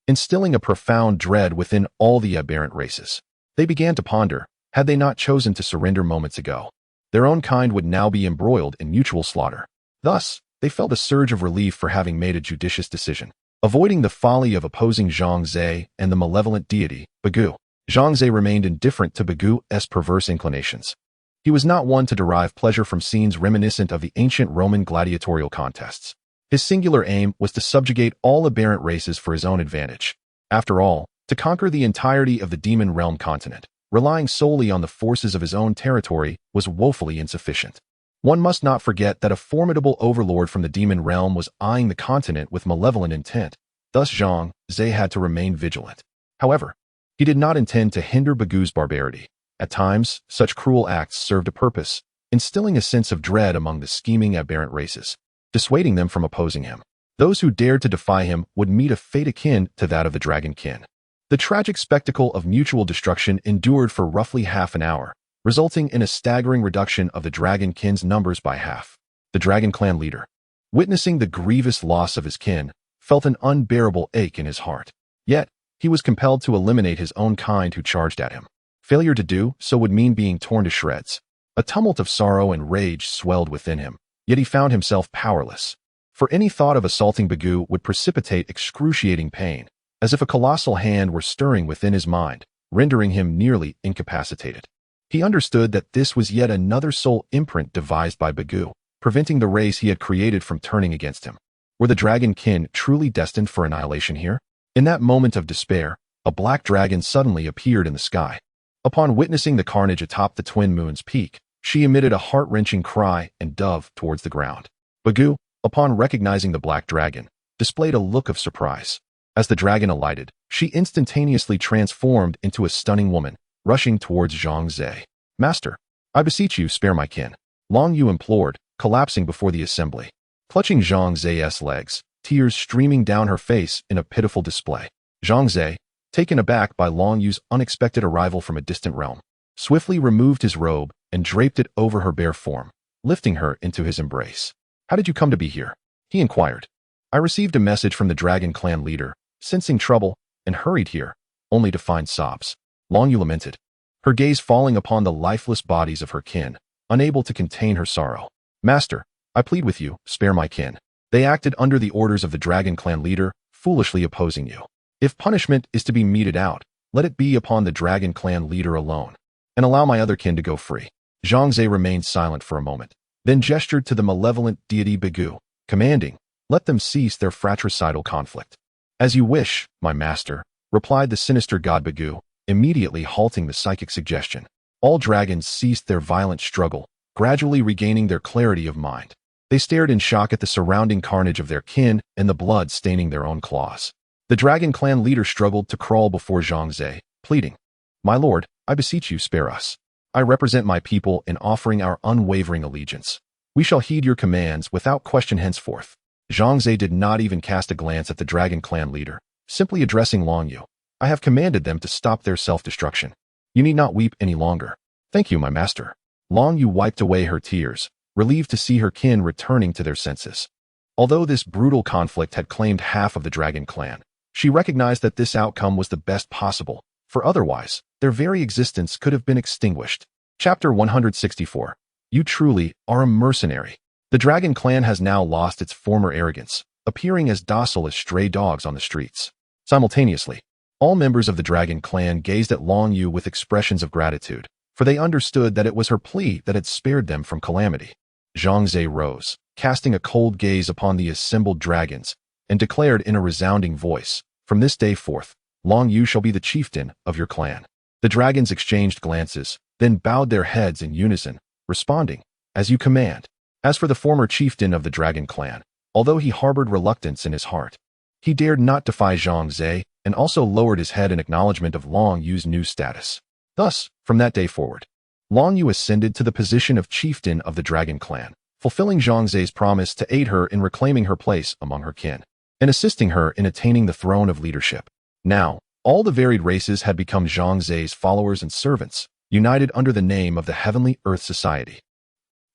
instilling a profound dread within all the aberrant races. They began to ponder, had they not chosen to surrender moments ago, their own kind would now be embroiled in mutual slaughter. Thus, they felt a surge of relief for having made a judicious decision, avoiding the folly of opposing Zhang Ze and the malevolent deity, Bagu. Zhang Ze remained indifferent to Bagu's perverse inclinations. He was not one to derive pleasure from scenes reminiscent of the ancient Roman gladiatorial contests. His singular aim was to subjugate all aberrant races for his own advantage. After all, to conquer the entirety of the demon realm continent, relying solely on the forces of his own territory, was woefully insufficient. One must not forget that a formidable overlord from the demon realm was eyeing the continent with malevolent intent. Thus Zhang Ze had to remain vigilant. However, he did not intend to hinder Bagu's barbarity. At times, such cruel acts served a purpose, instilling a sense of dread among the scheming aberrant races, dissuading them from opposing him. Those who dared to defy him would meet a fate akin to that of the Dragon Kin. The tragic spectacle of mutual destruction endured for roughly half an hour, resulting in a staggering reduction of the Dragon Kin's numbers by half. The Dragon Clan leader, witnessing the grievous loss of his kin, felt an unbearable ache in his heart. Yet, he was compelled to eliminate his own kind who charged at him. Failure to do so would mean being torn to shreds. A tumult of sorrow and rage swelled within him, yet he found himself powerless. For any thought of assaulting Bagu would precipitate excruciating pain, as if a colossal hand were stirring within his mind, rendering him nearly incapacitated. He understood that this was yet another soul imprint devised by Bagu, preventing the race he had created from turning against him. Were the Dragon Kin truly destined for annihilation here? In that moment of despair, a black dragon suddenly appeared in the sky. Upon witnessing the carnage atop the Twin Moon's peak, she emitted a heart-wrenching cry and dove towards the ground. Bagu, upon recognizing the black dragon, displayed a look of surprise. As the dragon alighted, she instantaneously transformed into a stunning woman, rushing towards Zhang Ze. "Master, I beseech you, spare my kin," Long Yu implored, collapsing before the assembly. Clutching Zhang Ze's legs, tears streaming down her face in a pitiful display. Zhang Ze, taken aback by Long Yu's unexpected arrival from a distant realm, swiftly removed his robe and draped it over her bare form, lifting her into his embrace. "How did you come to be here?" he inquired. "I received a message from the Dragon Clan leader, sensing trouble, and hurried here, only to find sobs," Long Yu lamented, her gaze falling upon the lifeless bodies of her kin, unable to contain her sorrow. "Master, I plead with you, spare my kin. They acted under the orders of the Dragon Clan leader, foolishly opposing you. If punishment is to be meted out, let it be upon the Dragon Clan leader alone, and allow my other kin to go free." Zhang Ze remained silent for a moment, then gestured to the malevolent deity Bagu, commanding, "Let them cease their fratricidal conflict." "As you wish, my master," replied the sinister god Bagu, immediately halting the psychic suggestion. All dragons ceased their violent struggle, gradually regaining their clarity of mind. They stared in shock at the surrounding carnage of their kin and the blood staining their own claws. The Dragon Clan leader struggled to crawl before Zhang Ze, pleading, "My lord, I beseech you, spare us. I represent my people in offering our unwavering allegiance. We shall heed your commands without question henceforth." Zhang Ze did not even cast a glance at the Dragon Clan leader, simply addressing Long Yu. "I have commanded them to stop their self-destruction. You need not weep any longer." "Thank you, my master." Long Yu wiped away her tears, relieved to see her kin returning to their senses. Although this brutal conflict had claimed half of the Dragon Clan, she recognized that this outcome was the best possible, for otherwise, their very existence could have been extinguished. Chapter 164. You truly are a mercenary. The Dragon Clan has now lost its former arrogance, appearing as docile as stray dogs on the streets. Simultaneously, all members of the Dragon Clan gazed at Long Yu with expressions of gratitude, for they understood that it was her plea that had spared them from calamity. Zhang Ze rose, casting a cold gaze upon the assembled dragons, and declared in a resounding voice, "From this day forth, Long Yu shall be the chieftain of your clan." The dragons exchanged glances, then bowed their heads in unison, responding, "As you command." As for the former chieftain of the Dragon Clan, although he harbored reluctance in his heart, he dared not defy Zhang Ze and also lowered his head in acknowledgement of Long Yu's new status. Thus, from that day forward, Long Yu ascended to the position of chieftain of the Dragon Clan, fulfilling Zhang Ze's promise to aid her in reclaiming her place among her kin, and assisting her in attaining the throne of leadership. Now, all the varied races had become Zhang Ze's followers and servants, united under the name of the Heavenly Earth Society.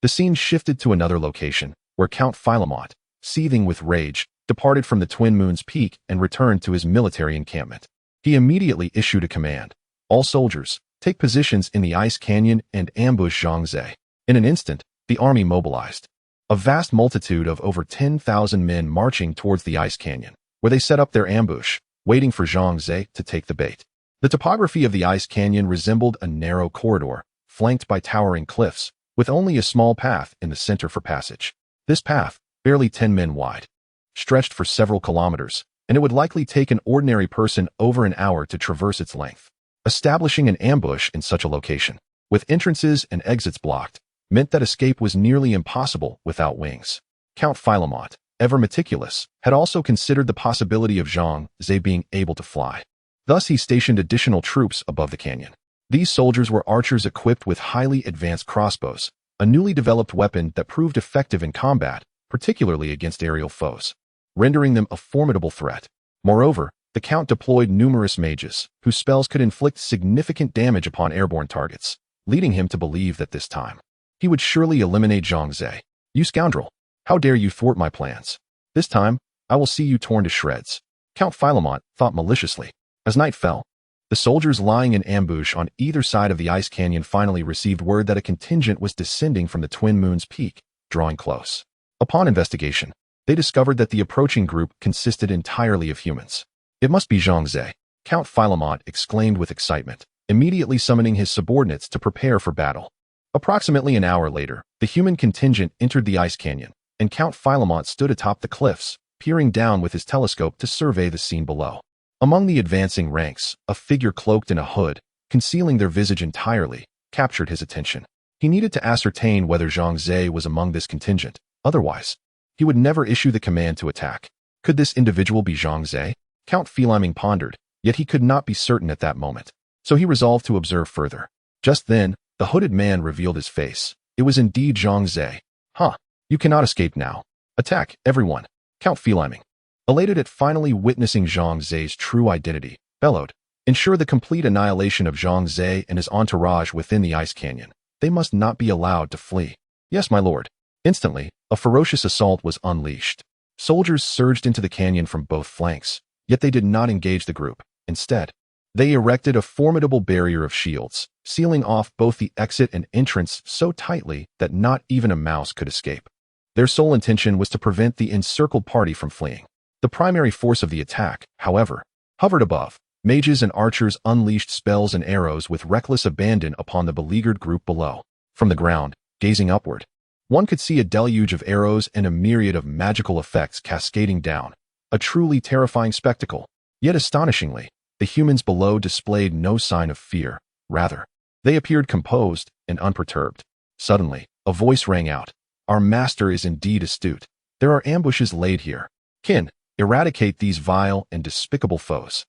The scene shifted to another location, where Count Philemon, seething with rage, departed from the Twin Moon's peak and returned to his military encampment. He immediately issued a command. All soldiers, take positions in the ice canyon and ambush Zhang Ze. In an instant, the army mobilized. A vast multitude of over 10,000 men marching towards the ice canyon, where they set up their ambush, waiting for Zhang Ze to take the bait. The topography of the ice canyon resembled a narrow corridor, flanked by towering cliffs, with only a small path in the center for passage. This path, barely 10 men wide, stretched for several kilometers, and it would likely take an ordinary person over an hour to traverse its length. Establishing an ambush in such a location, with entrances and exits blocked, meant that escape was nearly impossible without wings. Count Philemon, ever meticulous, had also considered the possibility of Zhang Ze being able to fly. Thus he stationed additional troops above the canyon. These soldiers were archers equipped with highly advanced crossbows, a newly developed weapon that proved effective in combat, particularly against aerial foes, rendering them a formidable threat. Moreover, the Count deployed numerous mages, whose spells could inflict significant damage upon airborne targets, leading him to believe that this time, he would surely eliminate Zhang Ze. "You scoundrel! How dare you thwart my plans? This time, I will see you torn to shreds," Count Philemon thought maliciously. As night fell, the soldiers lying in ambush on either side of the ice canyon finally received word that a contingent was descending from the Twin Moon's peak, drawing close. Upon investigation, they discovered that the approaching group consisted entirely of humans. "It must be Zhang Ze," Count Philemon exclaimed with excitement, immediately summoning his subordinates to prepare for battle. Approximately an hour later, the human contingent entered the ice canyon, and Count Philemon stood atop the cliffs, peering down with his telescope to survey the scene below. Among the advancing ranks, a figure cloaked in a hood, concealing their visage entirely, captured his attention. He needed to ascertain whether Zhang Ze was among this contingent. Otherwise, he would never issue the command to attack. Could this individual be Zhang Ze? Count Philemon pondered, yet he could not be certain at that moment. So he resolved to observe further. Just then, the hooded man revealed his face. It was indeed Zhang Ze. "Huh, you cannot escape now. Attack, everyone," Count Philemon, elated at finally witnessing Zhang Ze's true identity, bellowed. "Ensure the complete annihilation of Zhang Ze and his entourage within the ice canyon. They must not be allowed to flee." "Yes, my lord." Instantly, a ferocious assault was unleashed. Soldiers surged into the canyon from both flanks, yet they did not engage the group. Instead, they erected a formidable barrier of shields, sealing off both the exit and entrance so tightly that not even a mouse could escape. Their sole intention was to prevent the encircled party from fleeing. The primary force of the attack, however, hovered above. Mages and archers unleashed spells and arrows with reckless abandon upon the beleaguered group below. From the ground, gazing upward, one could see a deluge of arrows and a myriad of magical effects cascading down. A truly terrifying spectacle. Yet astonishingly, the humans below displayed no sign of fear. Rather, they appeared composed and unperturbed. Suddenly, a voice rang out. "Our master is indeed astute. There are ambushes laid here. Kin, eradicate these vile and despicable foes."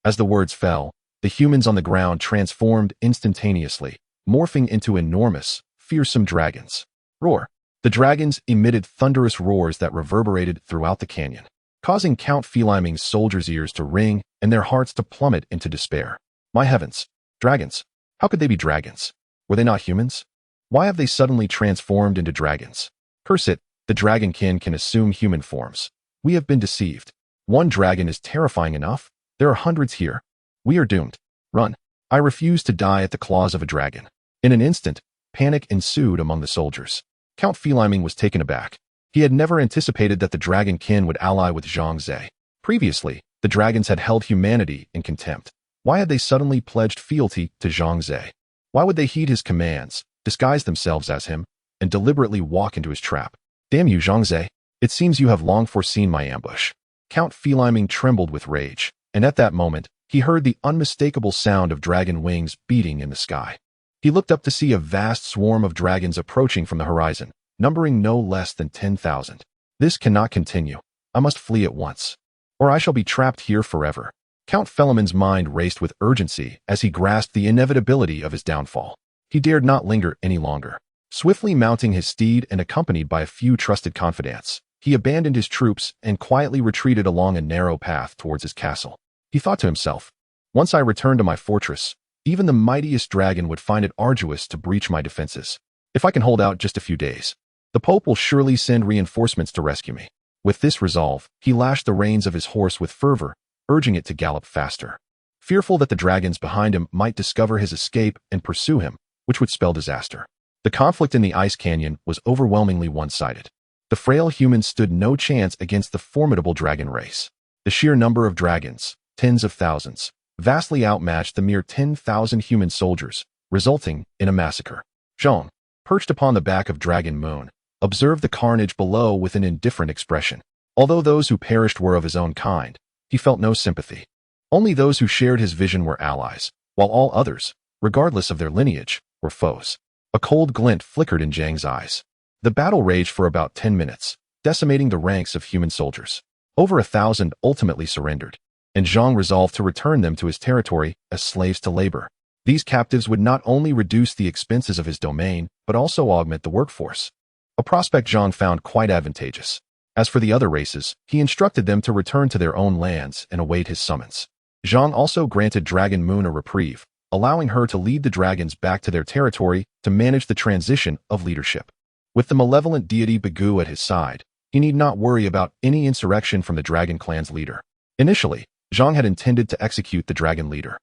As the words fell, the humans on the ground transformed instantaneously, morphing into enormous, fearsome dragons. Roar! The dragons emitted thunderous roars that reverberated throughout the canyon, causing Count Philemon's soldiers' ears to ring and their hearts to plummet into despair. My heavens! Dragons! How could they be dragons? Were they not humans? Why have they suddenly transformed into dragons? Curse it, the dragonkin can assume human forms. We have been deceived. One dragon is terrifying enough. There are hundreds here. We are doomed. Run. I refuse to die at the claws of a dragon. In an instant, panic ensued among the soldiers. Count Philemon was taken aback. He had never anticipated that the dragonkin would ally with Zhang Ze. Previously, the dragons had held humanity in contempt. Why had they suddenly pledged fealty to Zhang Ze? Why would they heed his commands, disguise themselves as him, and deliberately walk into his trap? Damn you, Zhang Ze! It seems you have long foreseen my ambush. Count Philemon trembled with rage, and at that moment, he heard the unmistakable sound of dragon wings beating in the sky. He looked up to see a vast swarm of dragons approaching from the horizon, numbering no less than 10,000. This cannot continue. I must flee at once, or I shall be trapped here forever. Count Philemon's mind raced with urgency as he grasped the inevitability of his downfall. He dared not linger any longer. Swiftly mounting his steed and accompanied by a few trusted confidants, he abandoned his troops and quietly retreated along a narrow path towards his castle. He thought to himself, "Once I return to my fortress, even the mightiest dragon would find it arduous to breach my defenses. If I can hold out just a few days, The Pope will surely send reinforcements to rescue me. With this resolve, he lashed the reins of his horse with fervor, urging it to gallop faster. Fearful that the dragons behind him might discover his escape and pursue him, which would spell disaster. The conflict in the ice canyon was overwhelmingly one-sided. The frail humans stood no chance against the formidable dragon race. The sheer number of dragons, tens of thousands, vastly outmatched the mere 10,000 human soldiers, resulting in a massacre. Zhang, perched upon the back of Dragon Moon, observed the carnage below with an indifferent expression. Although those who perished were of his own kind, he felt no sympathy. Only those who shared his vision were allies, while all others, regardless of their lineage, were foes. A cold glint flickered in Zhang's eyes. The battle raged for about 10 minutes, decimating the ranks of human soldiers. Over 1,000 ultimately surrendered, and Zhang resolved to return them to his territory as slaves to labor. These captives would not only reduce the expenses of his domain, but also augment the workforce. A prospect Zhang found quite advantageous. As for the other races, he instructed them to return to their own lands and await his summons. Zhang also granted Dragon Moon a reprieve, allowing her to lead the dragons back to their territory to manage the transition of leadership. With the malevolent deity Bagu at his side, he need not worry about any insurrection from the dragon clan's leader. Initially, Zhang had intended to execute the dragon leader,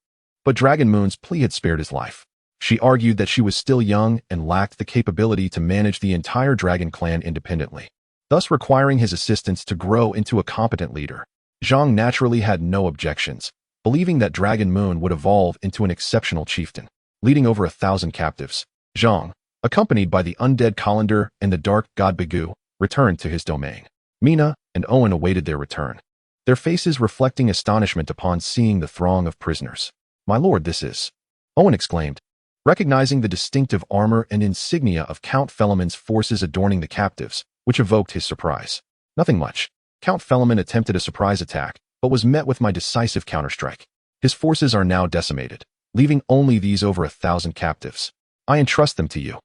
but Dragon Moon's plea had spared his life. She argued that she was still young and lacked the capability to manage the entire dragon clan independently, thus requiring his assistance to grow into a competent leader. Zhang naturally had no objections, believing that Dragon Moon would evolve into an exceptional chieftain. Leading over 1,000 captives, Zhang, accompanied by the undead Colander and the dark god Bagu, returned to his domain. Mina and Owen awaited their return, their faces reflecting astonishment upon seeing the throng of prisoners. "My lord, this is..." Owen exclaimed, recognizing the distinctive armor and insignia of Count Philemon's forces adorning the captives, which evoked his surprise. "Nothing much. Count Philemon attempted a surprise attack, but was met with my decisive counterstrike. His forces are now decimated, leaving only these over 1,000 captives. I entrust them to you.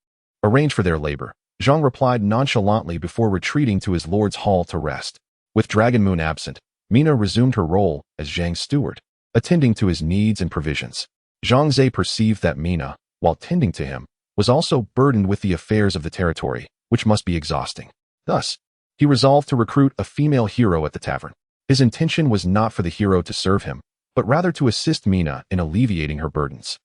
Arrange for their labor," Zhang replied nonchalantly before retreating to his lord's hall to rest. With Dragon Moon absent, Mina resumed her role as Zhang's steward, attending to his needs and provisions. Zhang Ze perceived that Mina, while tending to him, was also burdened with the affairs of the territory, which must be exhausting. Thus, he resolved to recruit a female hero at the tavern. His intention was not for the hero to serve him, but rather to assist Mina in alleviating her burdens.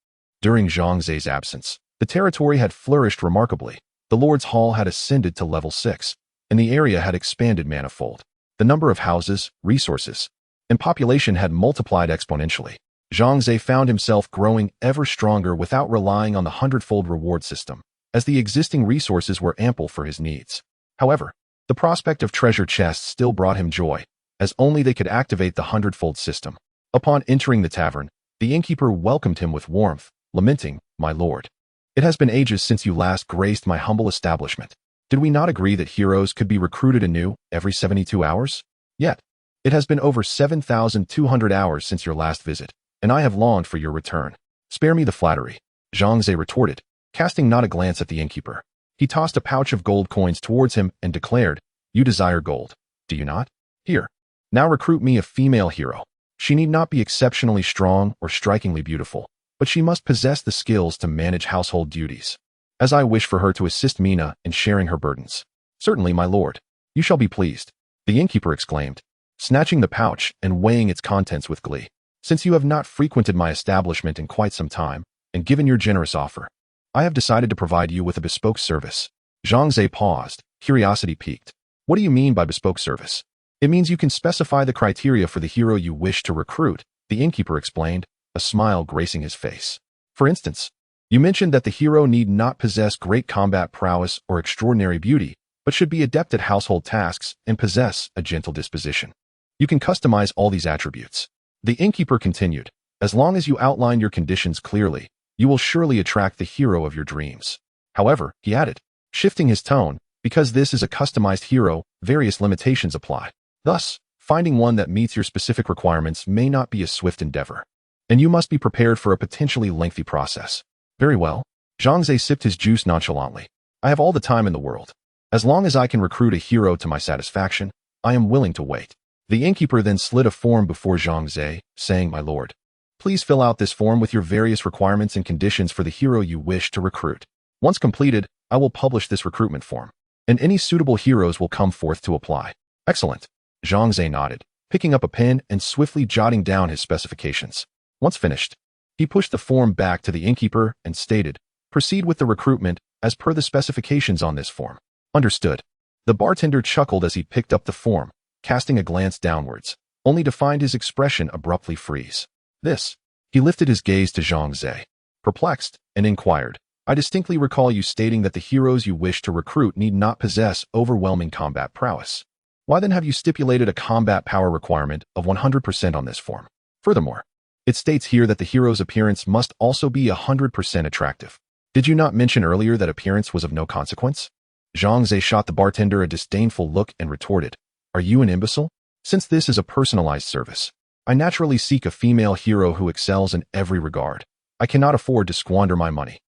During Zhang Ze's absence, the territory had flourished remarkably. The Lord's Hall had ascended to level 6, and the area had expanded manifold. The number of houses, resources, and population had multiplied exponentially. Zhang Ze found himself growing ever stronger without relying on the hundredfold reward system, as the existing resources were ample for his needs. However, the prospect of treasure chests still brought him joy, as only they could activate the hundredfold system. Upon entering the tavern, the innkeeper welcomed him with warmth, lamenting, "My lord, it has been ages since you last graced my humble establishment. Did we not agree that heroes could be recruited anew every 72 hours? Yet, it has been over 7,200 hours since your last visit, and I have longed for your return. Spare me the flattery," Zhang Ze retorted, casting not a glance at the innkeeper. He tossed a pouch of gold coins towards him and declared, "You desire gold, do you not? Here, now recruit me a female hero. She need not be exceptionally strong or strikingly beautiful, but she must possess the skills to manage household duties, as I wish for her to assist Mina in sharing her burdens." "Certainly, my lord. You shall be pleased," the innkeeper exclaimed, snatching the pouch and weighing its contents with glee. "Since you have not frequented my establishment in quite some time, and given your generous offer, I have decided to provide you with a bespoke service." Zhang Ze paused, curiosity piqued. "What do you mean by bespoke service?" "It means you can specify the criteria for the hero you wish to recruit," the innkeeper explained, a smile gracing his face. "For instance, you mentioned that the hero need not possess great combat prowess or extraordinary beauty, but should be adept at household tasks and possess a gentle disposition. You can customize all these attributes." The innkeeper continued, "As long as you outline your conditions clearly, you will surely attract the hero of your dreams. However," he added, shifting his tone, "because this is a customized hero, various limitations apply. Thus, finding one that meets your specific requirements may not be a swift endeavor, and you must be prepared for a potentially lengthy process." "Very well." Zhang Ze sipped his juice nonchalantly. "I have all the time in the world. As long as I can recruit a hero to my satisfaction, I am willing to wait." The innkeeper then slid a form before Zhang Ze, saying, "My lord, please fill out this form with your various requirements and conditions for the hero you wish to recruit. Once completed, I will publish this recruitment form." and any suitable heroes will come forth to apply. Excellent. Zhang Ze nodded, picking up a pen and swiftly jotting down his specifications. Once finished, he pushed the form back to the innkeeper and stated, "Proceed with the recruitment as per the specifications on this form." Understood. The bartender chuckled as he picked up the form, casting a glance downwards, only to find his expression abruptly freeze. This. He lifted his gaze to Zhang Ze, perplexed, and inquired, "I distinctly recall you stating that the heroes you wish to recruit need not possess overwhelming combat prowess. Why then have you stipulated a combat power requirement of 100% on this form? Furthermore, it states here that the hero's appearance must also be 100% attractive. Did you not mention earlier that appearance was of no consequence?" Zhang Ze shot the bartender a disdainful look and retorted, "Are you an imbecile? Since this is a personalized service, I naturally seek a female hero who excels in every regard. I cannot afford to squander my money."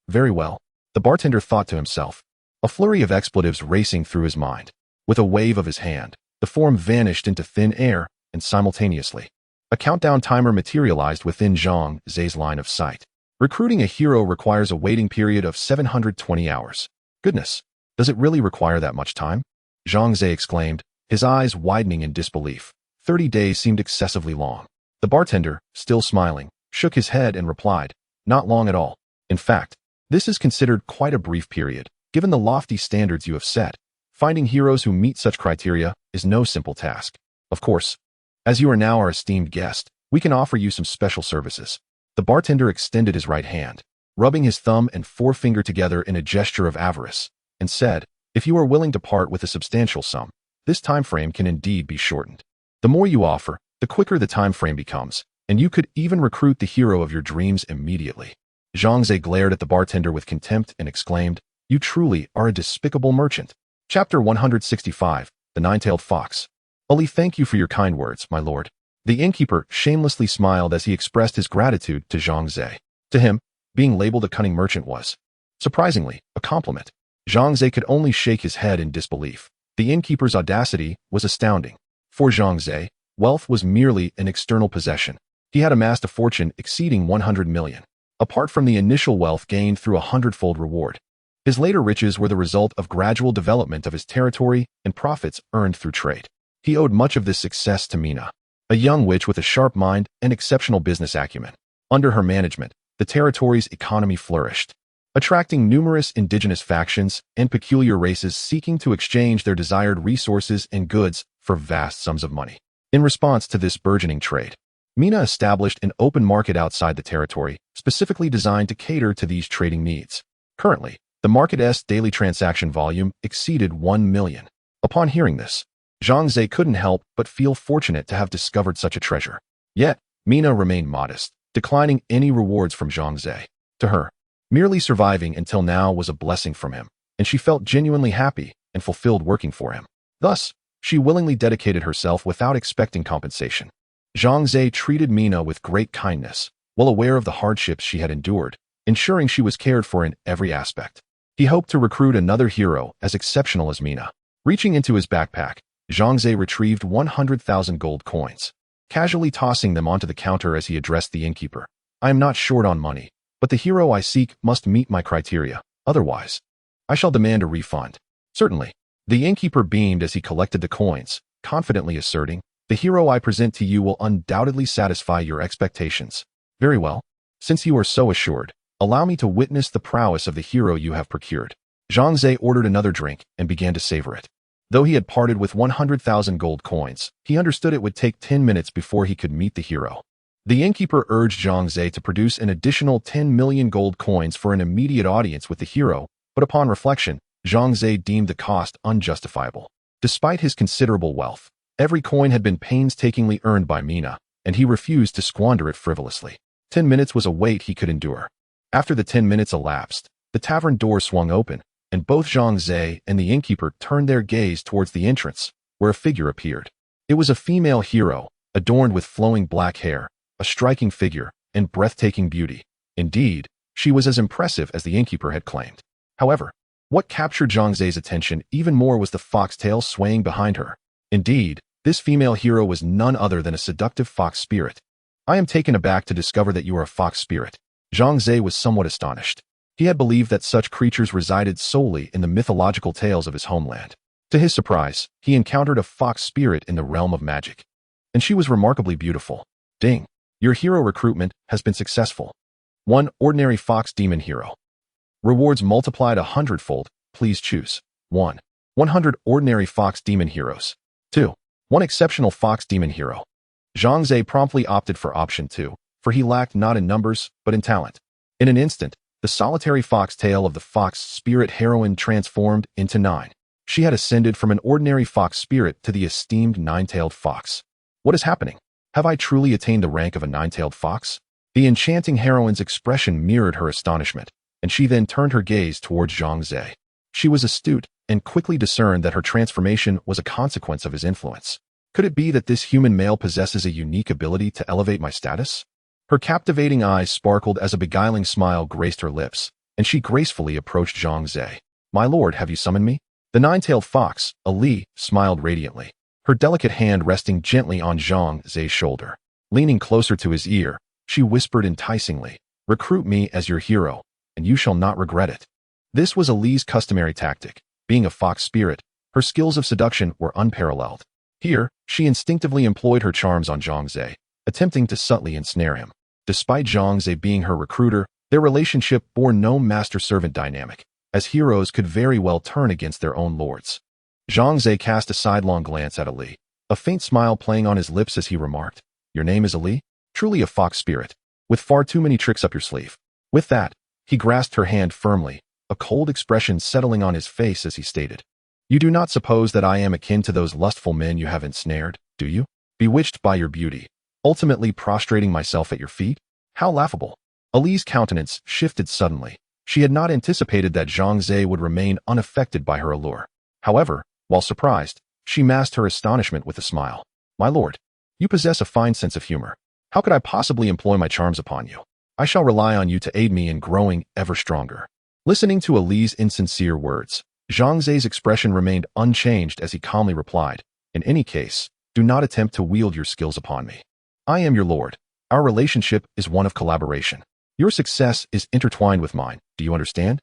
Very well, the bartender thought to himself, a flurry of expletives racing through his mind. With a wave of his hand, the form vanished into thin air, and simultaneously, a countdown timer materialized within Zhang Ze's line of sight. Recruiting a hero requires a waiting period of 720 hours. Goodness, does it really require that much time? Zhang Ze exclaimed, his eyes widening in disbelief. 30 days seemed excessively long. The bartender, still smiling, shook his head and replied, "Not long at all. In fact, this is considered quite a brief period, given the lofty standards you have set. Finding heroes who meet such criteria is no simple task. Of course, as you are now our esteemed guest, we can offer you some special services." The bartender extended his right hand, rubbing his thumb and forefinger together in a gesture of avarice, and said, "If you are willing to part with a substantial sum, this time frame can indeed be shortened. The more you offer, the quicker the time frame becomes, and you could even recruit the hero of your dreams immediately." Zhang Ze glared at the bartender with contempt and exclaimed, "You truly are a despicable merchant." Chapter 165, The Nine-Tailed Fox. "Ali, thank you for your kind words, my lord." The innkeeper shamelessly smiled as he expressed his gratitude to Zhang Ze. To him, being labeled a cunning merchant was, surprisingly, a compliment. Zhang Ze could only shake his head in disbelief. The innkeeper's audacity was astounding. For Zhang Ze, wealth was merely an external possession. He had amassed a fortune exceeding 100 million. Apart from the initial wealth gained through a hundredfold reward, his later riches were the result of gradual development of his territory and profits earned through trade. He owed much of this success to Mina, a young witch with a sharp mind and exceptional business acumen. Under her management, the territory's economy flourished, attracting numerous indigenous factions and peculiar races seeking to exchange their desired resources and goods for vast sums of money. In response to this burgeoning trade, Mina established an open market outside the territory, specifically designed to cater to these trading needs. Currently, the market's daily transaction volume exceeded 1 million. Upon hearing this, Zhang Ze couldn't help but feel fortunate to have discovered such a treasure. Yet, Mina remained modest, declining any rewards from Zhang Ze. To her, merely surviving until now was a blessing from him, and she felt genuinely happy and fulfilled working for him. Thus, she willingly dedicated herself without expecting compensation. Zhang Ze treated Mina with great kindness, well aware of the hardships she had endured, ensuring she was cared for in every aspect. He hoped to recruit another hero as exceptional as Mina. Reaching into his backpack, Zhang Ze retrieved 100,000 gold coins, casually tossing them onto the counter as he addressed the innkeeper. "I am not short on money, but the hero I seek must meet my criteria. Otherwise, I shall demand a refund." "Certainly." The innkeeper beamed as he collected the coins, confidently asserting, "The hero I present to you will undoubtedly satisfy your expectations." "Very well. Since you are so assured, allow me to witness the prowess of the hero you have procured." Zhang Ze ordered another drink and began to savor it. Though he had parted with 100,000 gold coins, he understood it would take 10 minutes before he could meet the hero. The innkeeper urged Zhang Ze to produce an additional 10 million gold coins for an immediate audience with the hero, but upon reflection, Zhang Ze deemed the cost unjustifiable. Despite his considerable wealth, every coin had been painstakingly earned by Mina, and he refused to squander it frivolously. 10 minutes was a wait he could endure. After the 10 minutes elapsed, the tavern door swung open, and both Zhang Ze and the innkeeper turned their gaze towards the entrance, where a figure appeared. It was a female hero, adorned with flowing black hair, a striking figure, and breathtaking beauty. Indeed, she was as impressive as the innkeeper had claimed. However, what captured Zhang Ze's attention even more was the foxtail swaying behind her. Indeed, this female hero was none other than a seductive fox spirit. "I am taken aback to discover that you are a fox spirit." Zhang Ze was somewhat astonished. He had believed that such creatures resided solely in the mythological tales of his homeland. To his surprise, he encountered a fox spirit in the realm of magic. And she was remarkably beautiful. Ding! Your hero recruitment has been successful. 1 ordinary fox demon hero. Rewards multiplied 100-fold. Please choose. 1. 100 ordinary fox demon heroes. 2. 1 exceptional fox demon hero. Zhang Ze promptly opted for option 2, for he lacked not in numbers, but in talent. In an instant, the solitary foxtail of the fox spirit heroine transformed into 9. She had ascended from an ordinary fox spirit to the esteemed 9-tailed fox. What is happening? Have I truly attained the rank of a 9-tailed fox? The enchanting heroine's expression mirrored her astonishment, and she then turned her gaze towards Zhang Ze. She was astute and quickly discerned that her transformation was a consequence of his influence. Could it be that this human male possesses a unique ability to elevate my status? Her captivating eyes sparkled as a beguiling smile graced her lips, and she gracefully approached Zhang Ze. My lord, have you summoned me? The 9-tailed fox, Ali, smiled radiantly, her delicate hand resting gently on Zhang Ze's shoulder. Leaning closer to his ear, she whispered enticingly, recruit me as your hero, and you shall not regret it. This was Ali's customary tactic. Being a fox spirit, her skills of seduction were unparalleled. Here, she instinctively employed her charms on Zhang Ze, attempting to subtly ensnare him. Despite Zhang Ze being her recruiter, their relationship bore no master-servant dynamic, as heroes could very well turn against their own lords. Zhang Ze cast a sidelong glance at Ali, a faint smile playing on his lips as he remarked, your name is Ali? Truly a fox spirit, with far too many tricks up your sleeve. With that, he grasped her hand firmly, a cold expression settling on his face as he stated, you do not suppose that I am akin to those lustful men you have ensnared, do you? Bewitched by your beauty, ultimately prostrating myself at your feet? How laughable. Ali's countenance shifted suddenly. She had not anticipated that Zhang Ze would remain unaffected by her allure. However, while surprised, she masked her astonishment with a smile. My lord, you possess a fine sense of humor. How could I possibly employ my charms upon you? I shall rely on you to aid me in growing ever stronger. Listening to Ali's insincere words, Zhang Ze's expression remained unchanged as he calmly replied, in any case, do not attempt to wield your skills upon me. I am your lord. Our relationship is one of collaboration. Your success is intertwined with mine. Do you understand?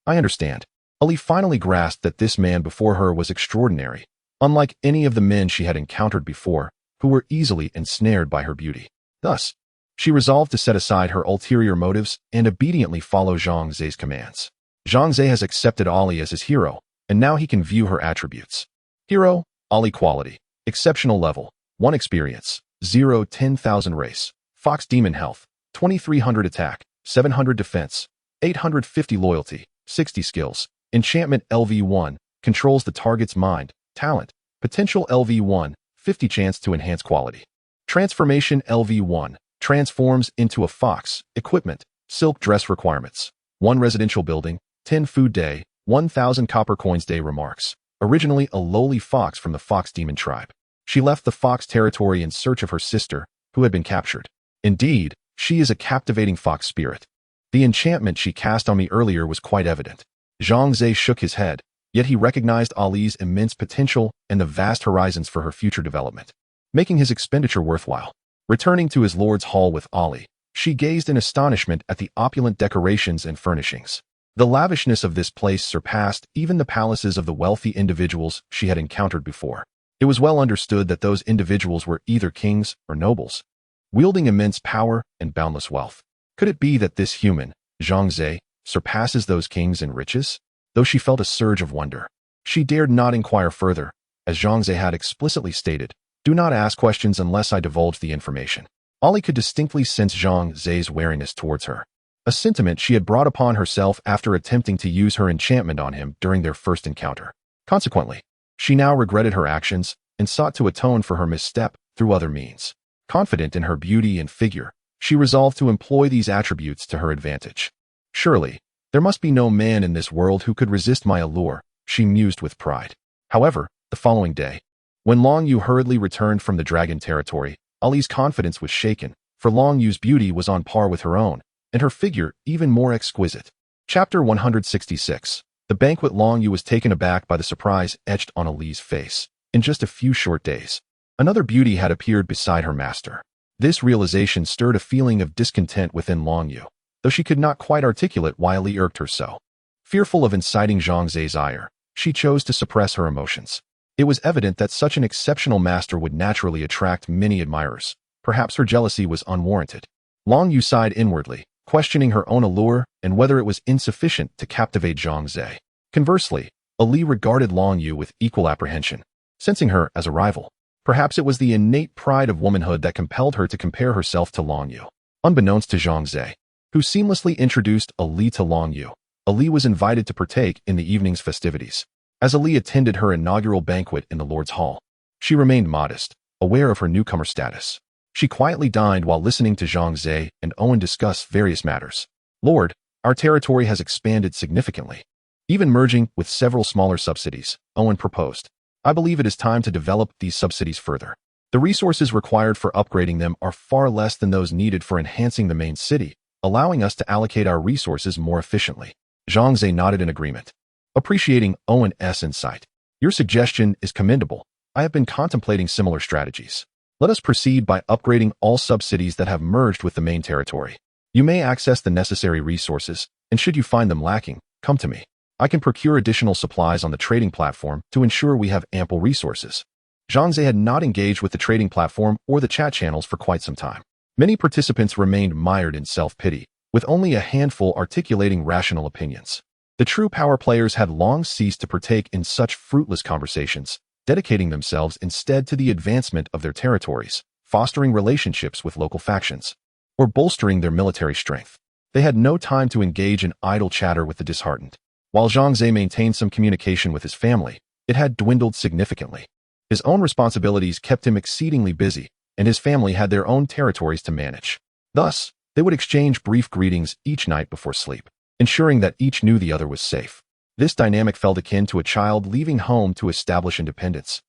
I understand. Ali finally grasped that this man before her was extraordinary, unlike any of the men she had encountered before, who were easily ensnared by her beauty. Thus, she resolved to set aside her ulterior motives and obediently follow Zhang Ze's commands. Zhang Ze has accepted Ali as his hero, and now he can view her attributes. Hero, Ali quality, exceptional level, 1 experience, 0 10,000 race, fox demon health, 2300 attack, 700 defense, 850 loyalty, 60 skills, enchantment LV1, controls the target's mind, talent, potential LV1, 50 chance to enhance quality. Transformation LV1, transforms into a fox, equipment, silk dress requirements, 1 residential building, 10 food day, 1,000 copper coins day remarks. Originally a lowly fox from the fox demon tribe, she left the fox territory in search of her sister, who had been captured. Indeed, she is a captivating fox spirit. The enchantment she cast on me earlier was quite evident. Zhang Ze shook his head, yet he recognized Ali's immense potential and the vast horizons for her future development, making his expenditure worthwhile. Returning to his lord's hall with Ali, she gazed in astonishment at the opulent decorations and furnishings. The lavishness of this place surpassed even the palaces of the wealthy individuals she had encountered before. It was well understood that those individuals were either kings or nobles, wielding immense power and boundless wealth. Could it be that this human, Zhang Ze, surpasses those kings in riches? Though she felt a surge of wonder, she dared not inquire further, as Zhang Ze had explicitly stated, do not ask questions unless I divulge the information. Ali could distinctly sense Zhang Ze's wariness towards her, a sentiment she had brought upon herself after attempting to use her enchantment on him during their first encounter. Consequently, she now regretted her actions and sought to atone for her misstep through other means. Confident in her beauty and figure, she resolved to employ these attributes to her advantage. Surely, there must be no man in this world who could resist my allure, she mused with pride. However, the following day, when Long Yu hurriedly returned from the dragon territory, Ali's confidence was shaken, for Long Yu's beauty was on par with her own, and her figure even more exquisite. Chapter 166. The banquet. Long Yu was taken aback by the surprise etched on Ali's face. In just a few short days, another beauty had appeared beside her master. This realization stirred a feeling of discontent within Long Yu. though she could not quite articulate why Li irked her so. Fearful of inciting Zhang Ze's ire, she chose to suppress her emotions. It was evident that such an exceptional master would naturally attract many admirers. Perhaps her jealousy was unwarranted. Long Yu sighed inwardly, questioning her own allure and whether it was insufficient to captivate Zhang Ze. Conversely, Ali regarded Long Yu with equal apprehension, sensing her as a rival. Perhaps it was the innate pride of womanhood that compelled her to compare herself to Long Yu. Unbeknownst to Zhang Ze, who seamlessly introduced Ali to Long Yu, Ali was invited to partake in the evening's festivities. As Ali attended her inaugural banquet in the Lord's Hall, she remained modest, aware of her newcomer status. She quietly dined while listening to Zhang Ze and Owen discuss various matters. Lord, our territory has expanded significantly. Even merging with several smaller subsidies, Owen proposed. I believe it is time to develop these subsidies further. The resources required for upgrading them are far less than those needed for enhancing the main city, allowing us to allocate our resources more efficiently. Zhang Ze nodded in agreement, appreciating Owen's insight. Your suggestion is commendable. I have been contemplating similar strategies. Let us proceed by upgrading all subsidies that have merged with the main territory. You may access the necessary resources, and should you find them lacking, come to me. I can procure additional supplies on the trading platform to ensure we have ample resources. Zhang Ze had not engaged with the trading platform or the chat channels for quite some time. Many participants remained mired in self-pity, with only a handful articulating rational opinions. The true power players had long ceased to partake in such fruitless conversations, dedicating themselves instead to the advancement of their territories, fostering relationships with local factions, or bolstering their military strength. They had no time to engage in idle chatter with the disheartened. While Zhang Ze maintained some communication with his family, it had dwindled significantly. His own responsibilities kept him exceedingly busy, and his family had their own territories to manage. Thus, they would exchange brief greetings each night before sleep, ensuring that each knew the other was safe. This dynamic felt akin to a child leaving home to establish independence.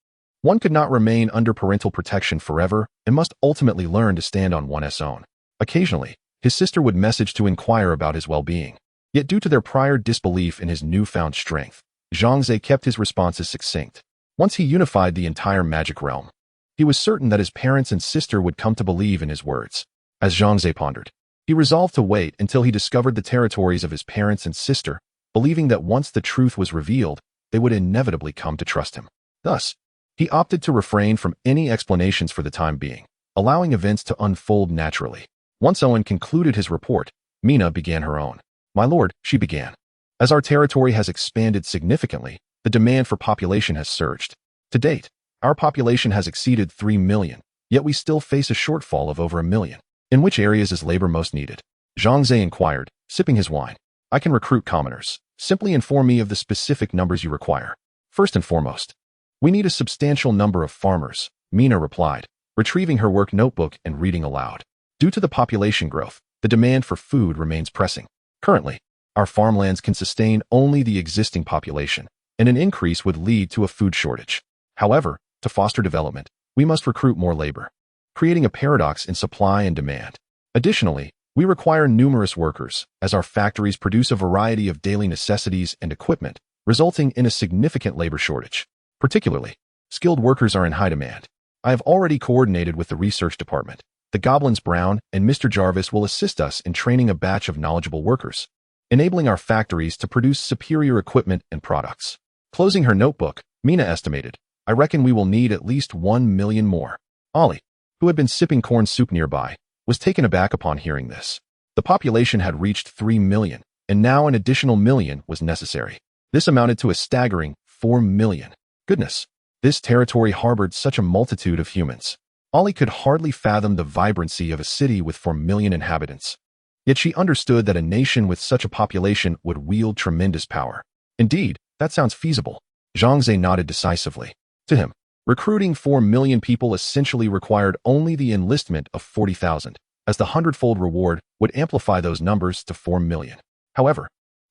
One could not remain under parental protection forever and must ultimately learn to stand on one's own. Occasionally, his sister would message to inquire about his well-being. Yet due to their prior disbelief in his newfound strength, Zhang Ze kept his responses succinct. Once he unified the entire magic realm, he was certain that his parents and sister would come to believe in his words. As Zhang Ze pondered, he resolved to wait until he discovered the territories of his parents and sister, believing that once the truth was revealed, they would inevitably come to trust him. Thus, he opted to refrain from any explanations for the time being, allowing events to unfold naturally. Once Owen concluded his report, Mina began her own. My lord, she began. As our territory has expanded significantly, the demand for population has surged. To date, our population has exceeded 3 million, yet we still face a shortfall of over 1 million. In which areas is labor most needed? Zhang Ze inquired, sipping his wine. I can recruit commoners. Simply inform me of the specific numbers you require. First and foremost, we need a substantial number of farmers, Mina replied, retrieving her work notebook and reading aloud. Due to the population growth, the demand for food remains pressing. Currently, our farmlands can sustain only the existing population, and an increase would lead to a food shortage. However, to foster development, we must recruit more labor, creating a paradox in supply and demand. Additionally, we require numerous workers, as our factories produce a variety of daily necessities and equipment, resulting in a significant labor shortage. Particularly, skilled workers are in high demand. I have already coordinated with the research department. The Goblins Brown and Mr. Jarvis will assist us in training a batch of knowledgeable workers, enabling our factories to produce superior equipment and products. Closing her notebook, Mina estimated, I reckon we will need at least 1 million more. Ollie, who had been sipping corn soup nearby, was taken aback upon hearing this. The population had reached 3 million, and now an additional million was necessary. This amounted to a staggering 4 million. Goodness, this territory harbored such a multitude of humans. Ollie could hardly fathom the vibrancy of a city with 4 million inhabitants. Yet she understood that a nation with such a population would wield tremendous power. Indeed, that sounds feasible. Zhang Ze nodded decisively. To him, recruiting 4 million people essentially required only the enlistment of 40,000, as the hundredfold reward would amplify those numbers to 4 million. However,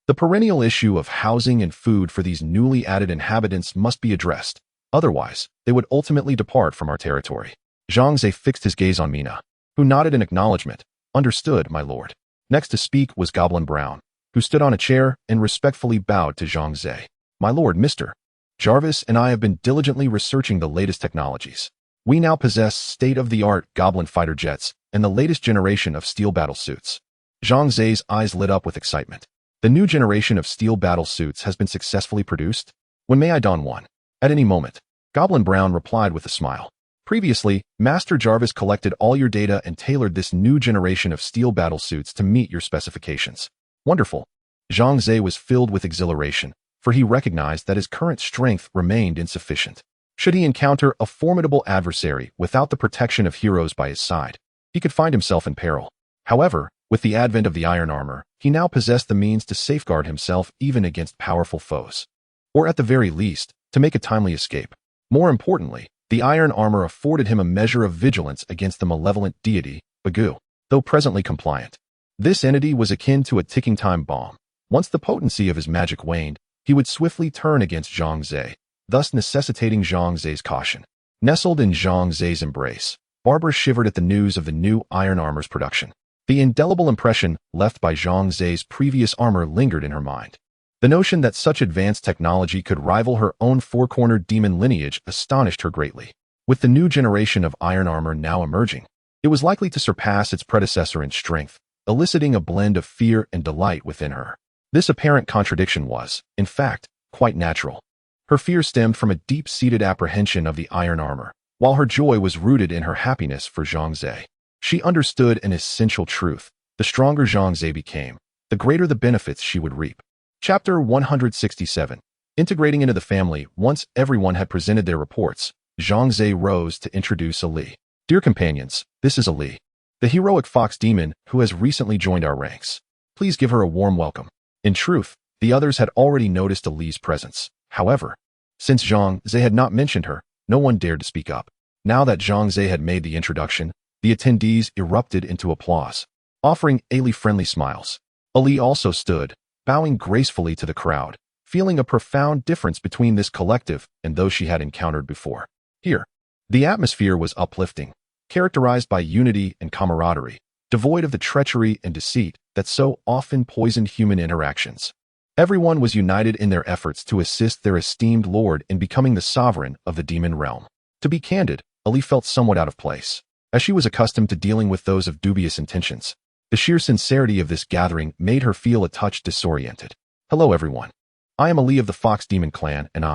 the perennial issue of housing and food for these newly added inhabitants must be addressed. Otherwise, they would ultimately depart from our territory. Zhang Ze fixed his gaze on Mina, who nodded in acknowledgement. Understood, my lord. Next to speak was Goblin Brown, who stood on a chair and respectfully bowed to Zhang Ze. My lord, Mr. Jarvis and I have been diligently researching the latest technologies. We now possess state-of-the-art Goblin fighter jets and the latest generation of steel battle suits. Zhang Ze's eyes lit up with excitement. The new generation of steel battle suits has been successfully produced? When may I don one? At any moment. Goblin Brown replied with a smile. Previously, Master Jarvis collected all your data and tailored this new generation of steel battle suits to meet your specifications. Wonderful. Zhang Ze was filled with exhilaration, for he recognized that his current strength remained insufficient. Should he encounter a formidable adversary without the protection of heroes by his side, he could find himself in peril. However, with the advent of the iron armor, he now possessed the means to safeguard himself even against powerful foes. Or at the very least, to make a timely escape. More importantly, the iron armor afforded him a measure of vigilance against the malevolent deity, Bagu, though presently compliant. This entity was akin to a ticking time bomb. Once the potency of his magic waned, he would swiftly turn against Zhang Ze, thus necessitating Zhang Ze's caution. Nestled in Zhang Ze's embrace, Barbara shivered at the news of the new iron armor's production. The indelible impression left by Zhang Ze's previous armor lingered in her mind. The notion that such advanced technology could rival her own four-cornered demon lineage astonished her greatly. With the new generation of iron armor now emerging, it was likely to surpass its predecessor in strength, eliciting a blend of fear and delight within her. This apparent contradiction was, in fact, quite natural. Her fear stemmed from a deep-seated apprehension of the iron armor, while her joy was rooted in her happiness for Zhang Ze. She understood an essential truth. The stronger Zhang Ze became, the greater the benefits she would reap. Chapter 167. Integrating into the family. Once everyone had presented their reports, Zhang Ze rose to introduce Ali. Dear companions, this is Ali, the heroic fox demon who has recently joined our ranks. Please give her a warm welcome. In truth, the others had already noticed Ali's presence. However, since Zhang Ze had not mentioned her, no one dared to speak up. Now that Zhang Ze had made the introduction, the attendees erupted into applause, offering Ali friendly smiles. Ali also stood, bowing gracefully to the crowd, feeling a profound difference between this collective and those she had encountered before. Here, the atmosphere was uplifting, characterized by unity and camaraderie, devoid of the treachery and deceit that so often poisoned human interactions. Everyone was united in their efforts to assist their esteemed lord in becoming the sovereign of the demon realm. To be candid, Ali felt somewhat out of place, as she was accustomed to dealing with those of dubious intentions. The sheer sincerity of this gathering made her feel a touch disoriented. Hello everyone. I am Ali of the Fox Demon Clan, and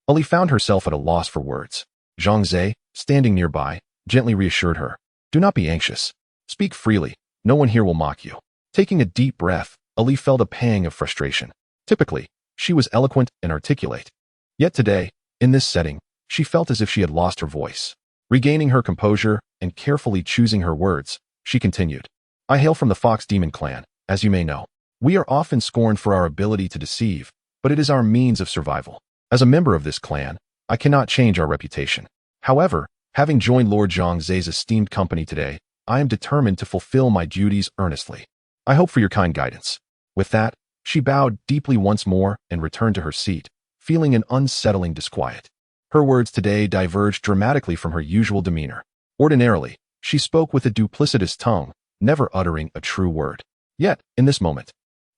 Ali found herself at a loss for words. Zhang Ze, standing nearby, gently reassured her. Do not be anxious. Speak freely. No one here will mock you. Taking a deep breath, Ali felt a pang of frustration. Typically, she was eloquent and articulate. Yet today, in this setting, she felt as if she had lost her voice. Regaining her composure and carefully choosing her words, she continued. I hail from the Fox Demon Clan, as you may know. We are often scorned for our ability to deceive, but it is our means of survival. As a member of this clan, I cannot change our reputation. However, having joined Lord Zhang Ze's esteemed company today, I am determined to fulfill my duties earnestly. I hope for your kind guidance. With that, she bowed deeply once more and returned to her seat, feeling an unsettling disquiet. Her words today diverged dramatically from her usual demeanor. Ordinarily, she spoke with a duplicitous tongue, never uttering a true word. Yet, in this moment,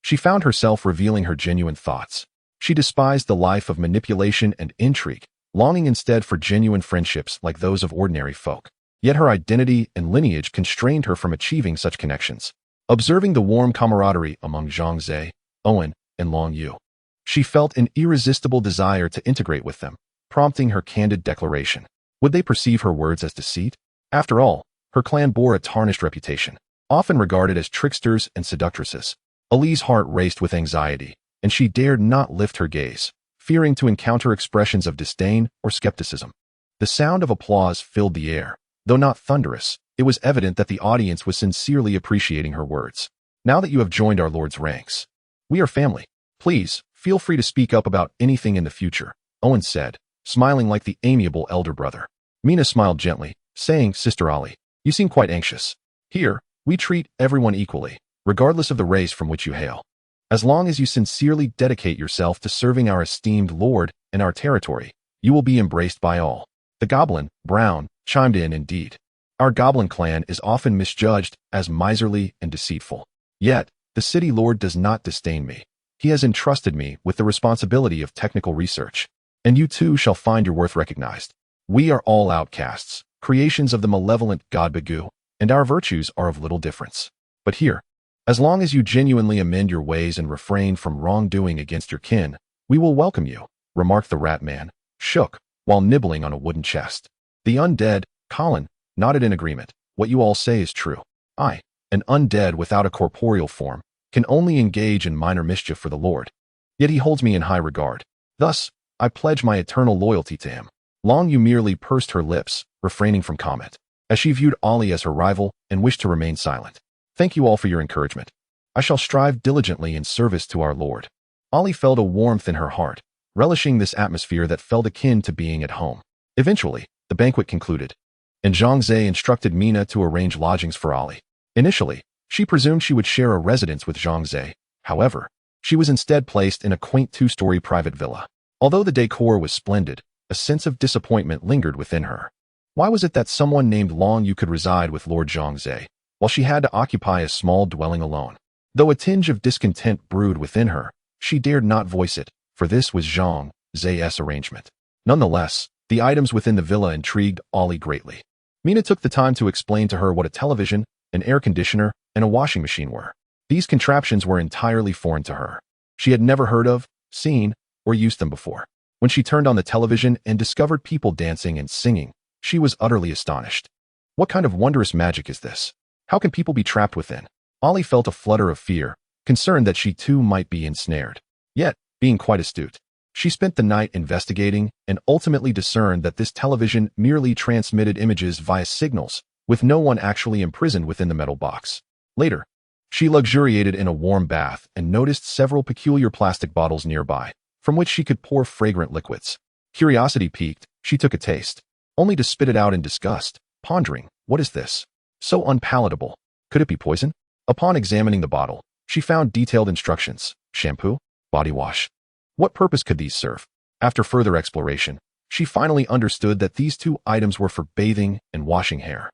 she found herself revealing her genuine thoughts. She despised the life of manipulation and intrigue, longing instead for genuine friendships like those of ordinary folk. Yet her identity and lineage constrained her from achieving such connections. Observing the warm camaraderie among Zhang Ze, Owen, and Long Yu, she felt an irresistible desire to integrate with them, prompting her candid declaration. Would they perceive her words as deceit? After all, her clan bore a tarnished reputation, often regarded as tricksters and seductresses. Ali's heart raced with anxiety, and she dared not lift her gaze, fearing to encounter expressions of disdain or skepticism. The sound of applause filled the air. Though not thunderous, it was evident that the audience was sincerely appreciating her words. Now that you have joined our Lord's ranks, we are family. Please, feel free to speak up about anything in the future, Owen said, smiling like the amiable elder brother. Mina smiled gently, saying, Sister Ali, you seem quite anxious. Here, we treat everyone equally, regardless of the race from which you hail. As long as you sincerely dedicate yourself to serving our esteemed Lord and our territory, you will be embraced by all. The Goblin, Brown, chimed in indeed. Our Goblin clan is often misjudged as miserly and deceitful. Yet, the City Lord does not disdain me. He has entrusted me with the responsibility of technical research, and you too shall find your worth recognized. We are all outcasts, creations of the malevolent god Bagu, and our virtues are of little difference. But here, As long as you genuinely amend your ways and refrain from wrongdoing against your kin, we will welcome you, remarked the rat man, shook, while nibbling on a wooden chest. The undead, Colin, nodded in agreement. What you all say is true. I, an undead without a corporeal form, can only engage in minor mischief for the Lord. Yet he holds me in high regard. Thus, I pledge my eternal loyalty to him. Long Yu merely pursed her lips, refraining from comment, as she viewed Ollie as her rival and wished to remain silent. Thank you all for your encouragement. I shall strive diligently in service to our Lord. Ollie felt a warmth in her heart, relishing this atmosphere that felt akin to being at home. Eventually, the banquet concluded, and Zhang Ze instructed Mina to arrange lodgings for Ollie. Initially, she presumed she would share a residence with Zhang Ze. However, she was instead placed in a quaint two-story private villa. Although the decor was splendid, a sense of disappointment lingered within her. Why was it that someone named Long Yu could reside with Lord Zhang Ze, while she had to occupy a small dwelling alone? Though a tinge of discontent brewed within her, she dared not voice it, for this was Zhang Ze's arrangement. Nonetheless, the items within the villa intrigued Ollie greatly. Mina took the time to explain to her what a television, an air conditioner, and a washing machine were. These contraptions were entirely foreign to her. She had never heard of, seen, or used them before. When she turned on the television and discovered people dancing and singing, she was utterly astonished. What kind of wondrous magic is this? How can people be trapped within? Ollie felt a flutter of fear, concerned that she too might be ensnared. Yet, being quite astute, she spent the night investigating and ultimately discerned that this television merely transmitted images via signals, with no one actually imprisoned within the metal box. Later, she luxuriated in a warm bath and noticed several peculiar plastic bottles nearby, from which she could pour fragrant liquids. Curiosity piqued, she took a taste, only to spit it out in disgust, pondering, what is this? So unpalatable. Could it be poison? Upon examining the bottle, she found detailed instructions: shampoo, body wash. What purpose could these serve? After further exploration, she finally understood that these two items were for bathing and washing hair.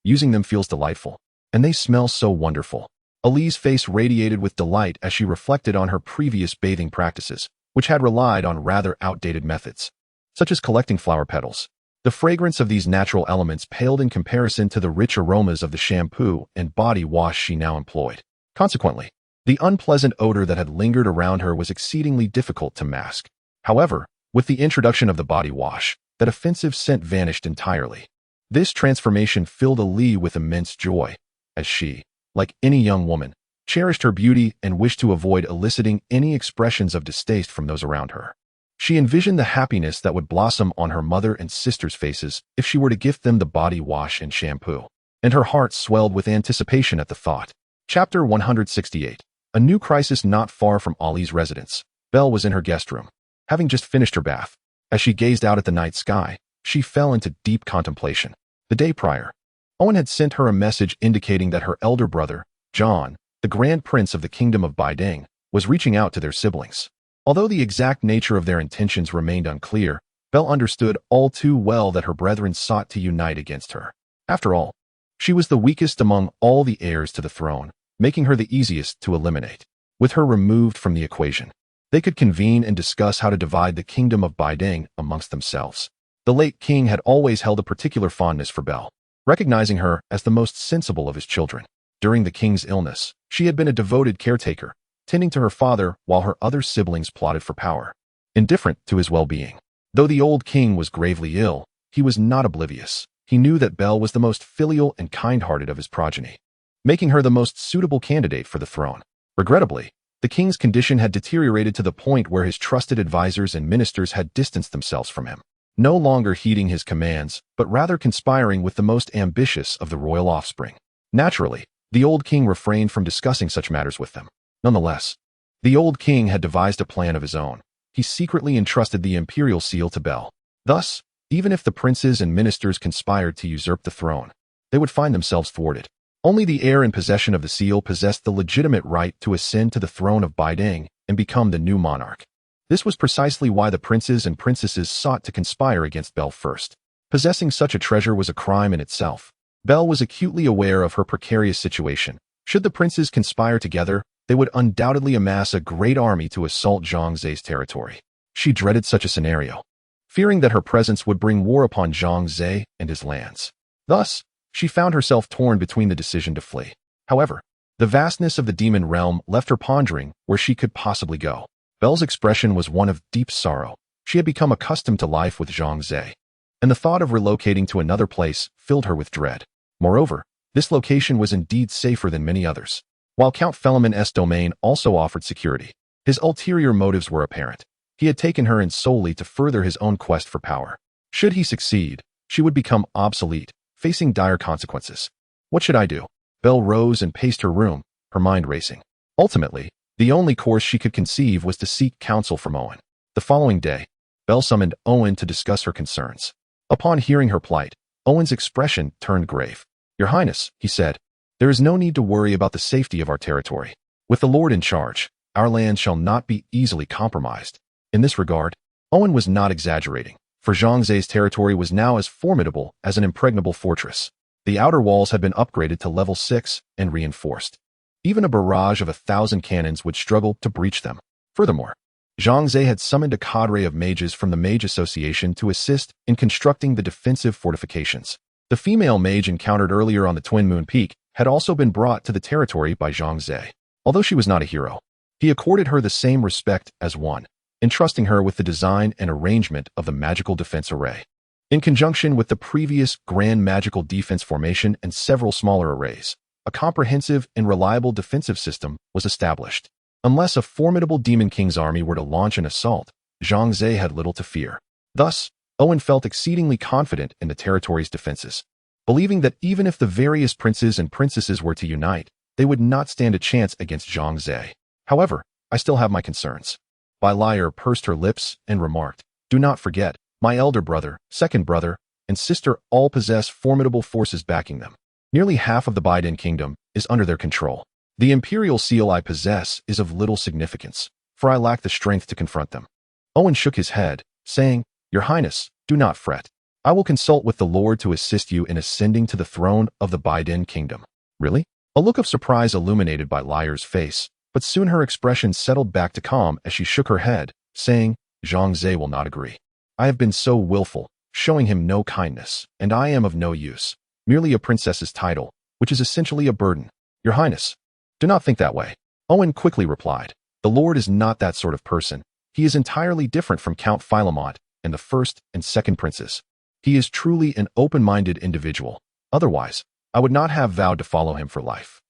Using them feels delightful. And they smell so wonderful. Ali's face radiated with delight as she reflected on her previous bathing practices, which had relied on rather outdated methods, such as collecting flower petals. The fragrance of these natural elements paled in comparison to the rich aromas of the shampoo and body wash she now employed. Consequently, the unpleasant odor that had lingered around her was exceedingly difficult to mask. However, with the introduction of the body wash, that offensive scent vanished entirely. This transformation filled Ali with immense joy, as she, like any young woman, cherished her beauty and wished to avoid eliciting any expressions of distaste from those around her. She envisioned the happiness that would blossom on her mother and sister's faces if she were to gift them the body wash and shampoo, and her heart swelled with anticipation at the thought. Chapter 168. A new crisis not far from Ollie's residence. Belle was in her guest room, having just finished her bath. As she gazed out at the night sky, she fell into deep contemplation. The day prior, Owen had sent her a message indicating that her elder brother, John, the Grand Prince of the Kingdom of Baiding, was reaching out to their siblings. Although the exact nature of their intentions remained unclear, Belle understood all too well that her brethren sought to unite against her. After all, she was the weakest among all the heirs to the throne, making her the easiest to eliminate. With her removed from the equation, they could convene and discuss how to divide the Kingdom of Baiding amongst themselves. The late king had always held a particular fondness for Belle, recognizing her as the most sensible of his children. During the king's illness, she had been a devoted caretaker, tending to her father while her other siblings plotted for power, indifferent to his well-being. Though the old king was gravely ill, he was not oblivious. He knew that Belle was the most filial and kind-hearted of his progeny, making her the most suitable candidate for the throne. Regrettably, the king's condition had deteriorated to the point where his trusted advisors and ministers had distanced themselves from him, no longer heeding his commands, but rather conspiring with the most ambitious of the royal offspring. Naturally, the old king refrained from discussing such matters with them. Nonetheless, the old king had devised a plan of his own. He secretly entrusted the imperial seal to Belle. Thus, even if the princes and ministers conspired to usurp the throne, they would find themselves thwarted. Only the heir in possession of the seal possessed the legitimate right to ascend to the throne of Baiding and become the new monarch. This was precisely why the princes and princesses sought to conspire against Belle first. Possessing such a treasure was a crime in itself. Belle was acutely aware of her precarious situation. Should the princes conspire together, they would undoubtedly amass a great army to assault Zhang Ze's territory. She dreaded such a scenario, fearing that her presence would bring war upon Zhang Ze and his lands. Thus, she found herself torn between the decision to flee. However, The vastness of the demon realm left her pondering where she could possibly go. Belle's expression was one of deep sorrow. She had become accustomed to life with Zhang Ze, and the thought of relocating to another place filled her with dread. Moreover, this location was indeed safer than many others. While Count Philemon's domain also offered security, his ulterior motives were apparent. He had taken her in solely to further his own quest for power. Should he succeed, she would become obsolete, facing dire consequences. What should I do? Belle rose and paced her room, her mind racing. Ultimately, the only course she could conceive was to seek counsel from Owen. The following day, Belle summoned Owen to discuss her concerns. Upon hearing her plight, Owen's expression turned grave. "Your Highness," he said, "there is no need to worry about the safety of our territory. With the Lord in charge, our land shall not be easily compromised." In this regard, Owen was not exaggerating, for Zhang Ze's territory was now as formidable as an impregnable fortress. The outer walls had been upgraded to level 6 and reinforced. Even a barrage of 1,000 cannons would struggle to breach them. Furthermore, Zhang Ze had summoned a cadre of mages from the Mage Association to assist in constructing the defensive fortifications. The female mage encountered earlier on the Twin Moon Peak had also been brought to the territory by Zhang Ze. Although she was not a hero, he accorded her the same respect as one, entrusting her with the design and arrangement of the magical defense array. In conjunction with the previous grand magical defense formation and several smaller arrays, a comprehensive and reliable defensive system was established. Unless a formidable Demon King's army were to launch an assault, Zhang Ze had little to fear. Thus, Owen felt exceedingly confident in the territory's defenses, believing that even if the various princes and princesses were to unite, they would not stand a chance against Zhang Ze. However, I still have my concerns. Lair pursed her lips and remarked, "Do not forget, my elder brother, second brother, and sister all possess formidable forces backing them. Nearly half of the Biden Kingdom is under their control. The imperial seal I possess is of little significance, for I lack the strength to confront them." Owen shook his head, saying, "Your Highness, do not fret. I will consult with the Lord to assist you in ascending to the throne of the Biden Kingdom." "Really?" A look of surprise illuminated Lair's face, but soon her expression settled back to calm as she shook her head, saying, "Zhang Ze will not agree. I have been so willful, showing him no kindness, and I am of no use, merely a princess's title, which is essentially a burden." "Your Highness, do not think that way," Owen quickly replied. "The Lord is not that sort of person. He is entirely different from Count Philemon and the first and second princes. He is truly an open-minded individual. Otherwise, I would not have vowed to follow him for life."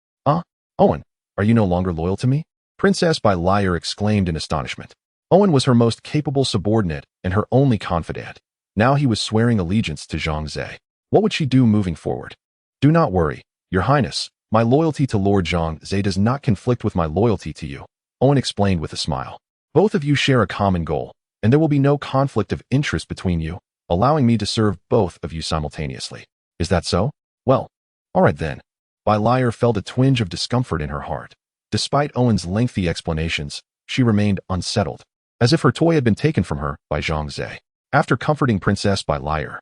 Owen, are you no longer loyal to me?" Princess Lair exclaimed in astonishment. Owen was her most capable subordinate and her only confidant. Now he was swearing allegiance to Zhang Ze. What would she do moving forward? "Do not worry, Your Highness. My loyalty to Lord Zhang Ze does not conflict with my loyalty to you," Owen explained with a smile. "Both of you share a common goal, and there will be no conflict of interest between you, allowing me to serve both of you simultaneously. Is that so? Well, all right then." Lair felt a twinge of discomfort in her heart. Despite Owen's lengthy explanations, she remained unsettled, as if her toy had been taken from her by Zhang Ze. After comforting Princess Lair,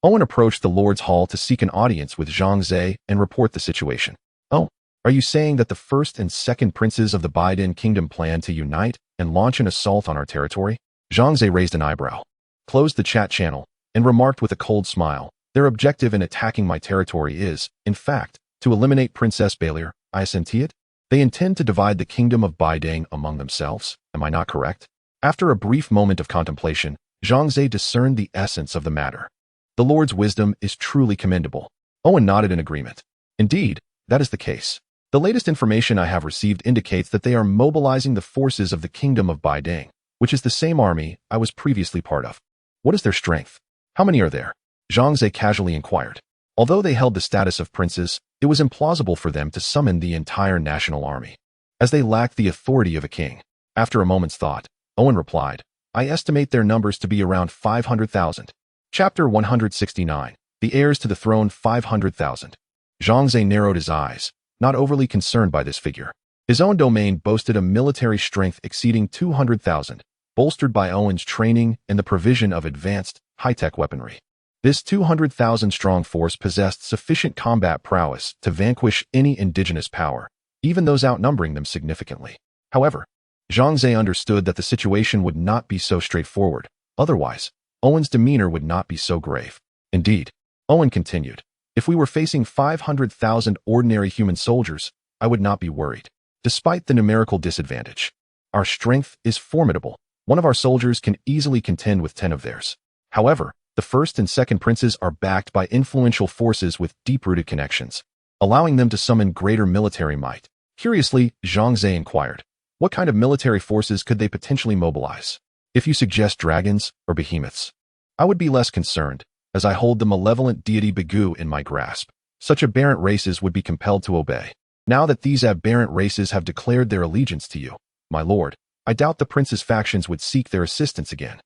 Owen approached the Lord's Hall to seek an audience with Zhang Ze and report the situation. "Oh, are you saying that the first and second princes of the Biden Kingdom plan to unite and launch an assault on our territory?" Zhang Ze raised an eyebrow, closed the chat channel, and remarked with a cold smile, "Their objective in attacking my territory is, in fact, to eliminate Princess Lair. I assent to it. They intend to divide the kingdom of Bidang among themselves. Am I not correct?" After a brief moment of contemplation, Zhang Ze discerned the essence of the matter. The Lord's wisdom is truly commendable. Owen nodded in agreement. "Indeed, that is the case. The latest information I have received indicates that they are mobilizing the forces of the kingdom of Bidang, which is the same army I was previously part of." "What is their strength? How many are there?" Zhang Ze casually inquired. Although they held the status of princes, it was implausible for them to summon the entire national army, as they lacked the authority of a king. After a moment's thought, Owen replied, "I estimate their numbers to be around 500,000. Chapter 169. The heirs to the throne 500,000. Zhang Ze narrowed his eyes, not overly concerned by this figure. His own domain boasted a military strength exceeding 200,000, bolstered by Owen's training and the provision of advanced, high-tech weaponry. This 200,000-strong force possessed sufficient combat prowess to vanquish any indigenous power, even those outnumbering them significantly. However, Zhang Ze understood that the situation would not be so straightforward. Otherwise, Owen's demeanor would not be so grave. Indeed, Owen continued, "If we were facing 500,000 ordinary human soldiers, I would not be worried. Despite the numerical disadvantage, our strength is formidable. One of our soldiers can easily contend with 10 of theirs. However, the first and second princes are backed by influential forces with deep-rooted connections, allowing them to summon greater military might. Curiously, Zhang Ze inquired, what kind of military forces could they potentially mobilize? If you suggest dragons or behemoths, I would be less concerned, as I hold the malevolent deity Bigu in my grasp. Such aberrant races would be compelled to obey. Now that these aberrant races have declared their allegiance to you, my lord, I doubt the prince's factions would seek their assistance again.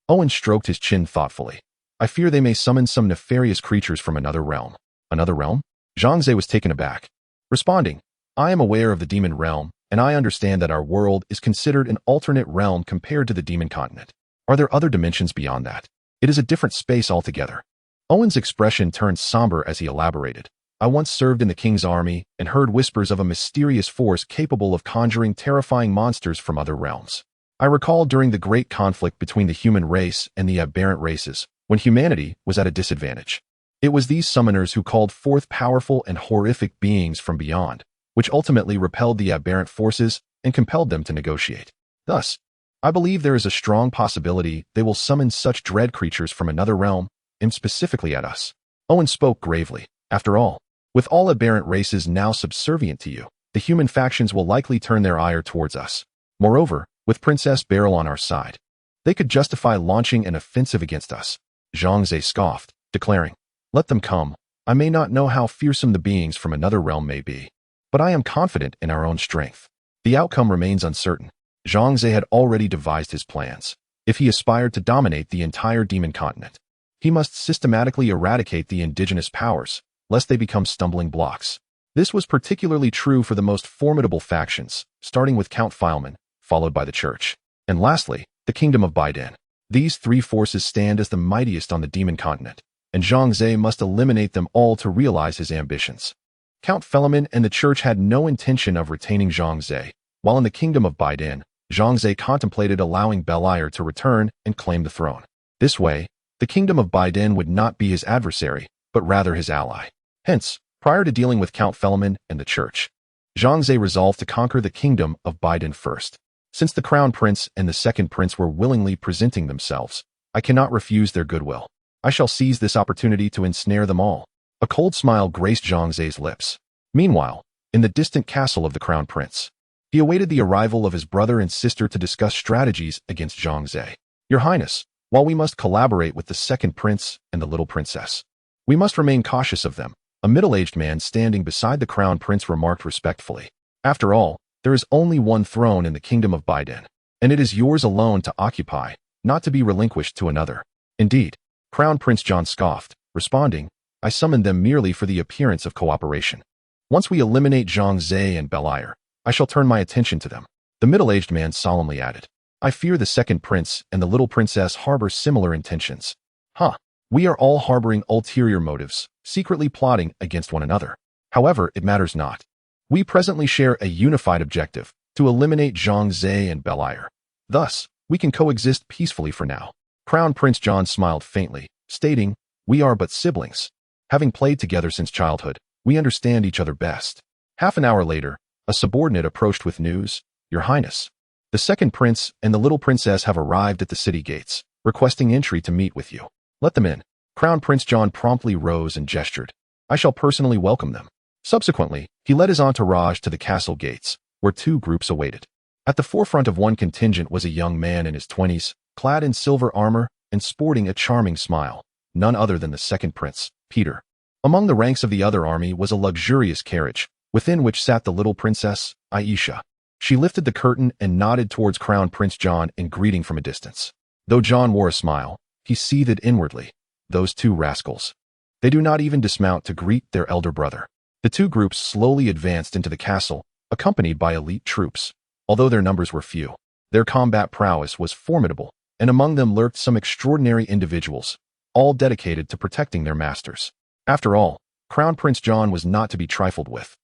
Owen stroked his chin thoughtfully. I fear they may summon some nefarious creatures from another realm. Another realm? Zhang Ze was taken aback, responding, I am aware of the demon realm, and I understand that our world is considered an alternate realm compared to the demon continent. Are there other dimensions beyond that? It is a different space altogether. Owen's expression turned somber as he elaborated. I once served in the king's army and heard whispers of a mysterious force capable of conjuring terrifying monsters from other realms. I recall during the great conflict between the human race and the aberrant races, when humanity was at a disadvantage. It was these summoners who called forth powerful and horrific beings from beyond, which ultimately repelled the aberrant forces and compelled them to negotiate. Thus, I believe there is a strong possibility they will summon such dread creatures from another realm, aimed specifically at us. Owen spoke gravely. After all, with all aberrant races now subservient to you, the human factions will likely turn their ire towards us. Moreover, with Princess Beryl on our side, they could justify launching an offensive against us. Zhang Ze scoffed, declaring, let them come. I may not know how fearsome the beings from another realm may be, but I am confident in our own strength. The outcome remains uncertain. Zhang Ze had already devised his plans. If he aspired to dominate the entire demon continent, he must systematically eradicate the indigenous powers, lest they become stumbling blocks. This was particularly true for the most formidable factions, starting with Count Fileman, followed by the Church, and lastly, the Kingdom of Baidan. These three forces stand as the mightiest on the demon continent, and Zhang Ze must eliminate them all to realize his ambitions. Count Fileman and the Church had no intention of retaining Zhang Ze, while in the Kingdom of Baidan, Zhang Ze contemplated allowing Belair to return and claim the throne. This way, the Kingdom of Baidan would not be his adversary, but rather his ally. Hence, prior to dealing with Count Fileman and the Church, Zhang Ze resolved to conquer the Kingdom of Baidan first. Since the Crown Prince and the Second Prince were willingly presenting themselves, I cannot refuse their goodwill. I shall seize this opportunity to ensnare them all. A cold smile graced Zhang Ze's lips. Meanwhile, in the distant castle of the Crown Prince, he awaited the arrival of his brother and sister to discuss strategies against Zhang Ze. Your Highness, while we must collaborate with the Second Prince and the Little Princess, we must remain cautious of them. A middle-aged man standing beside the Crown Prince remarked respectfully. After all, there is only one throne in the Kingdom of Baidan, and it is yours alone to occupy, not to be relinquished to another. Indeed, Crown Prince John scoffed, responding, I summoned them merely for the appearance of cooperation. Once we eliminate Zhang Ze and Belair, I shall turn my attention to them. The middle-aged man solemnly added, I fear the Second Prince and the Little Princess harbor similar intentions. We are all harboring ulterior motives, secretly plotting against one another. However, it matters not. We presently share a unified objective, to eliminate Zhang Ze and Belair. Thus, we can coexist peacefully for now. Crown Prince John smiled faintly, stating, we are but siblings. Having played together since childhood, we understand each other best. Half an hour later, a subordinate approached with news, Your Highness. The Second Prince and the Little Princess have arrived at the city gates, requesting entry to meet with you. Let them in. Crown Prince John promptly rose and gestured. I shall personally welcome them. Subsequently, he led his entourage to the castle gates, where two groups awaited. At the forefront of one contingent was a young man in his 20s, clad in silver armor and sporting a charming smile, none other than the Second Prince, Peter. Among the ranks of the other army was a luxurious carriage, within which sat the little princess, Aisha. She lifted the curtain and nodded towards Crown Prince John in greeting from a distance. Though John wore a smile, he seethed inwardly. Those two rascals. They do not even dismount to greet their elder brother. The two groups slowly advanced into the castle, accompanied by elite troops. Although their numbers were few, their combat prowess was formidable, and among them lurked some extraordinary individuals, all dedicated to protecting their masters. After all, Crown Prince John was not to be trifled with,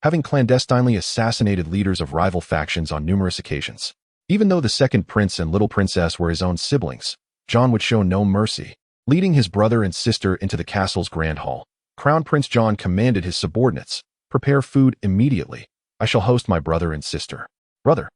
having clandestinely assassinated leaders of rival factions on numerous occasions. Even though the Second Prince and Little Princess were his own siblings, John would show no mercy. Leading his brother and sister into the castle's grand hall, Crown Prince John commanded his subordinates, prepare food immediately. I shall host my brother and sister. Brother,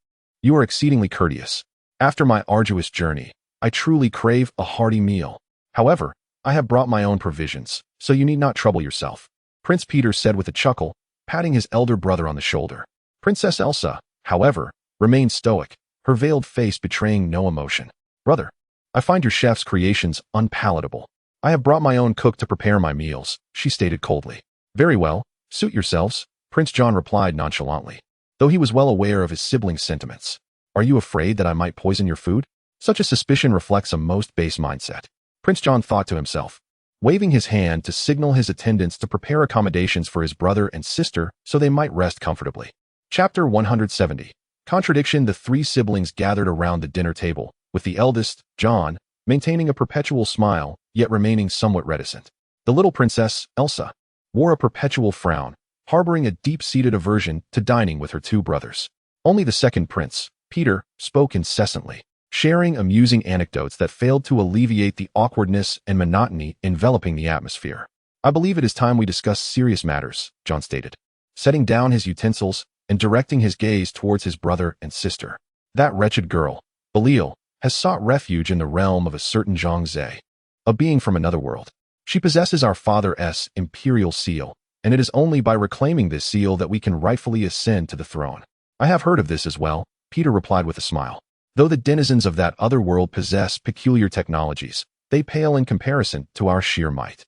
you are exceedingly courteous. After my arduous journey, I truly crave a hearty meal. However, I have brought my own provisions, so you need not trouble yourself. Prince Peter said with a chuckle, patting his elder brother on the shoulder. Princess Elsa, however, remained stoic, her veiled face betraying no emotion. Brother, I find your chef's creations unpalatable. I have brought my own cook to prepare my meals, she stated coldly. Very well, suit yourselves, Prince John replied nonchalantly, though he was well aware of his sibling's sentiments. Are you afraid that I might poison your food? Such a suspicion reflects a most base mindset. Prince John thought to himself, waving his hand to signal his attendants to prepare accommodations for his brother and sister so they might rest comfortably. Chapter 170. Contradiction. The three siblings gathered around the dinner table, with the eldest, John, maintaining a perpetual smile, yet remaining somewhat reticent. The little princess, Elsa, wore a perpetual frown, harboring a deep-seated aversion to dining with her two brothers. Only the second prince, Peter, spoke incessantly, sharing amusing anecdotes that failed to alleviate the awkwardness and monotony enveloping the atmosphere. I believe it is time we discuss serious matters, John stated, setting down his utensils and directing his gaze towards his brother and sister. That wretched girl, Belial, has sought refuge in the realm of a certain Zhang Ze, a being from another world. She possesses our father's imperial seal, and it is only by reclaiming this seal that we can rightfully ascend to the throne. I have heard of this as well, Peter replied with a smile. Though the denizens of that other world possess peculiar technologies, they pale in comparison to our sheer might.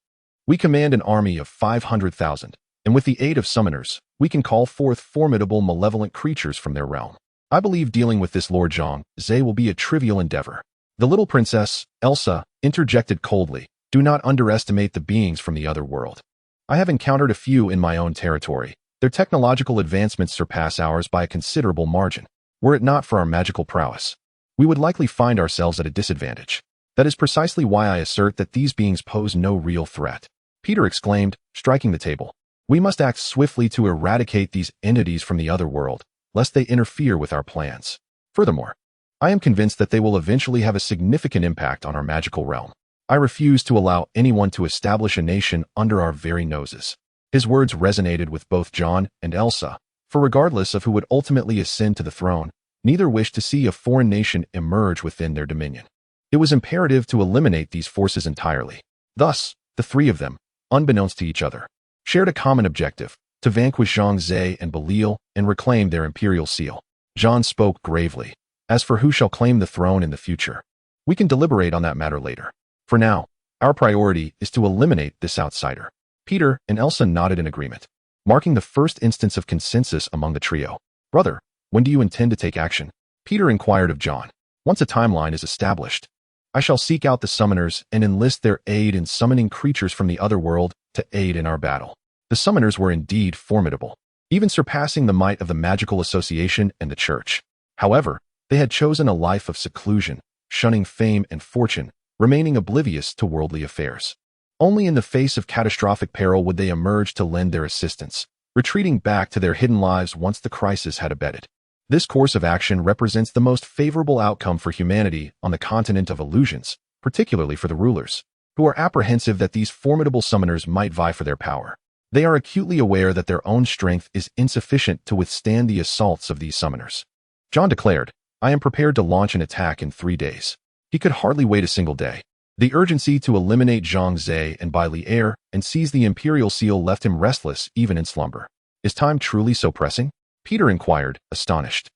We command an army of 500,000, and with the aid of summoners, we can call forth formidable malevolent creatures from their realm. I believe dealing with this Lord Zhang Ze will be a trivial endeavor. The little princess, Elsa, interjected coldly, do not underestimate the beings from the other world. I have encountered a few in my own territory. Their technological advancements surpass ours by a considerable margin. Were it not for our magical prowess, we would likely find ourselves at a disadvantage. That is precisely why I assert that these beings pose no real threat. Peter exclaimed, striking the table. We must act swiftly to eradicate these entities from the other world, lest they interfere with our plans. Furthermore, I am convinced that they will eventually have a significant impact on our magical realm. I refuse to allow anyone to establish a nation under our very noses. His words resonated with both John and Elsa, for regardless of who would ultimately ascend to the throne, neither wished to see a foreign nation emerge within their dominion. It was imperative to eliminate these forces entirely. Thus, the three of them, unbeknownst to each other, shared a common objective, to vanquish Zhang Ze and Belial and reclaim their imperial seal. John spoke gravely. As for who shall claim the throne in the future, we can deliberate on that matter later. For now, our priority is to eliminate this outsider. Peter and Elsa nodded in agreement, marking the first instance of consensus among the trio. Brother, when do you intend to take action? Peter inquired of John. Once a timeline is established, I shall seek out the summoners and enlist their aid in summoning creatures from the other world to aid in our battle. The summoners were indeed formidable, even surpassing the might of the Magical Association and the Church. However, they had chosen a life of seclusion, shunning fame and fortune, remaining oblivious to worldly affairs. Only in the face of catastrophic peril would they emerge to lend their assistance, retreating back to their hidden lives once the crisis had abated. This course of action represents the most favorable outcome for humanity on the continent of illusions, particularly for the rulers, who are apprehensive that these formidable summoners might vie for their power. They are acutely aware that their own strength is insufficient to withstand the assaults of these summoners. John declared, I am prepared to launch an attack in 3 days. He could hardly wait a single day. The urgency to eliminate Zhang Ze and by lair and seize the imperial seal left him restless even in slumber. Is time truly so pressing? Peter inquired, astonished.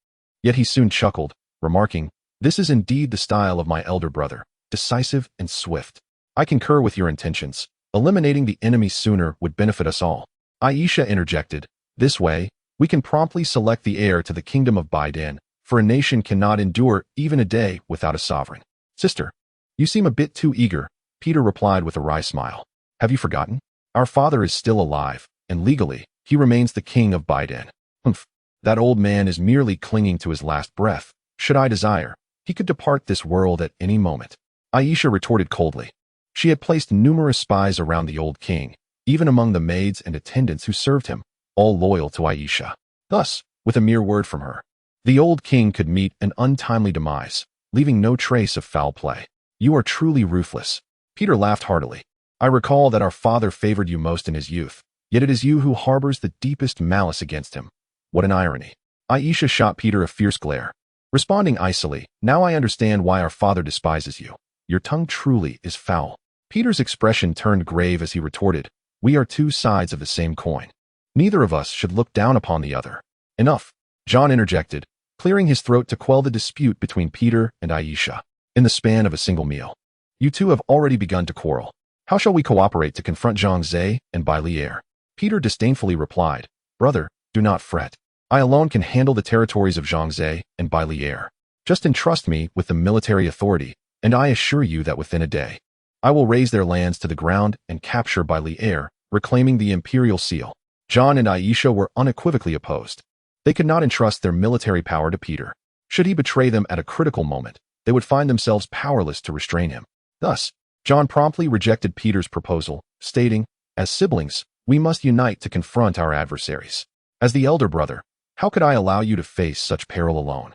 Yet he soon chuckled, remarking, this is indeed the style of my elder brother, decisive and swift. I concur with your intentions. Eliminating the enemy sooner would benefit us all. Aisha interjected, this way, we can promptly select the heir to the kingdom of Baidan, for a nation cannot endure even a day without a sovereign. Sister, you seem a bit too eager, Peter replied with a wry smile. Have you forgotten? Our father is still alive, and legally, he remains the king of Baidan. Humph, that old man is merely clinging to his last breath. Should I desire, he could depart this world at any moment. Aisha retorted coldly. She had placed numerous spies around the old king, even among the maids and attendants who served him, all loyal to Aisha. Thus, with a mere word from her, the old king could meet an untimely demise, leaving no trace of foul play. You are truly ruthless. Peter laughed heartily. I recall that our father favored you most in his youth, yet it is you who harbors the deepest malice against him. What an irony. Aisha shot Peter a fierce glare, responding icily, "Now I understand why our father despises you. Your tongue truly is foul." Peter's expression turned grave as he retorted, "We are two sides of the same coin. Neither of us should look down upon the other." "Enough," John interjected, clearing his throat to quell the dispute between Peter and Aisha. "In the span of a single meal, you two have already begun to quarrel. How shall we cooperate to confront Zhang Ze and buy lair?" Peter disdainfully replied, "Brother, do not fret. I alone can handle the territories of Zhang Ze and buy lair. Just entrust me with the military authority, and I assure you that within a day, I will raise their lands to the ground and capture by lair, reclaiming the imperial seal." John and Aisha were unequivocally opposed. They could not entrust their military power to Peter. Should he betray them at a critical moment, they would find themselves powerless to restrain him. Thus, John promptly rejected Peter's proposal, stating, "As siblings, we must unite to confront our adversaries. As the elder brother, how could I allow you to face such peril alone?"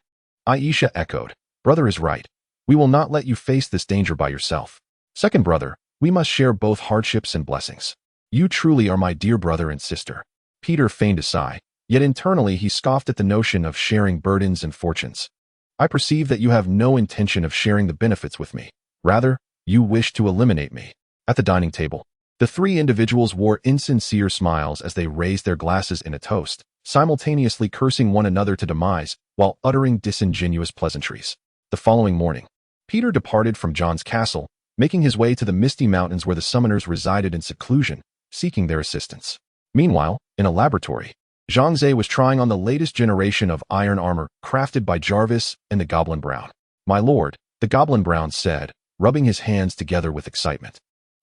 Aisha echoed, "Brother is right. We will not let you face this danger by yourself. Second brother, we must share both hardships and blessings. You truly are my dear brother and sister." Peter feigned a sigh, yet internally he scoffed at the notion of sharing burdens and fortunes. "I perceive that you have no intention of sharing the benefits with me. Rather, you wish to eliminate me." At the dining table, the three individuals wore insincere smiles as they raised their glasses in a toast, simultaneously cursing one another to demise while uttering disingenuous pleasantries. The following morning, Peter departed from John's castle, making his way to the misty mountains where the summoners resided in seclusion, seeking their assistance. Meanwhile, in a laboratory, Zhang Ze was trying on the latest generation of iron armor crafted by Jarvis and the Goblin Brown. "My lord," the Goblin Brown said, rubbing his hands together with excitement.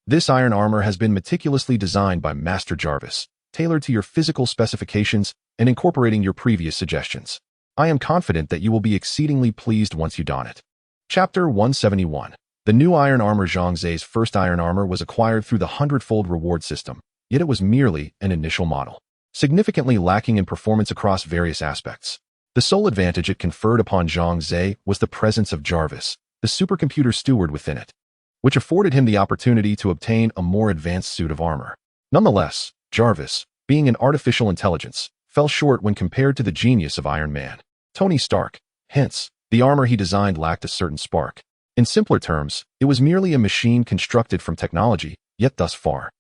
"This iron armor has been meticulously designed by Master Jarvis, tailored to your physical specifications and incorporating your previous suggestions. I am confident that you will be exceedingly pleased once you don it." Chapter 171. The new iron armor. Zhang Ze's first iron armor was acquired through the hundredfold reward system, yet it was merely an initial model, significantly lacking in performance across various aspects. The sole advantage it conferred upon Zhang Ze was the presence of Jarvis, the supercomputer steward within it, which afforded him the opportunity to obtain a more advanced suit of armor. Nonetheless, Jarvis, being an artificial intelligence, fell short when compared to the genius of Iron Man, Tony Stark. Hence, the armor he designed lacked a certain spark. In simpler terms, it was merely a machine constructed from technology, yet thus far,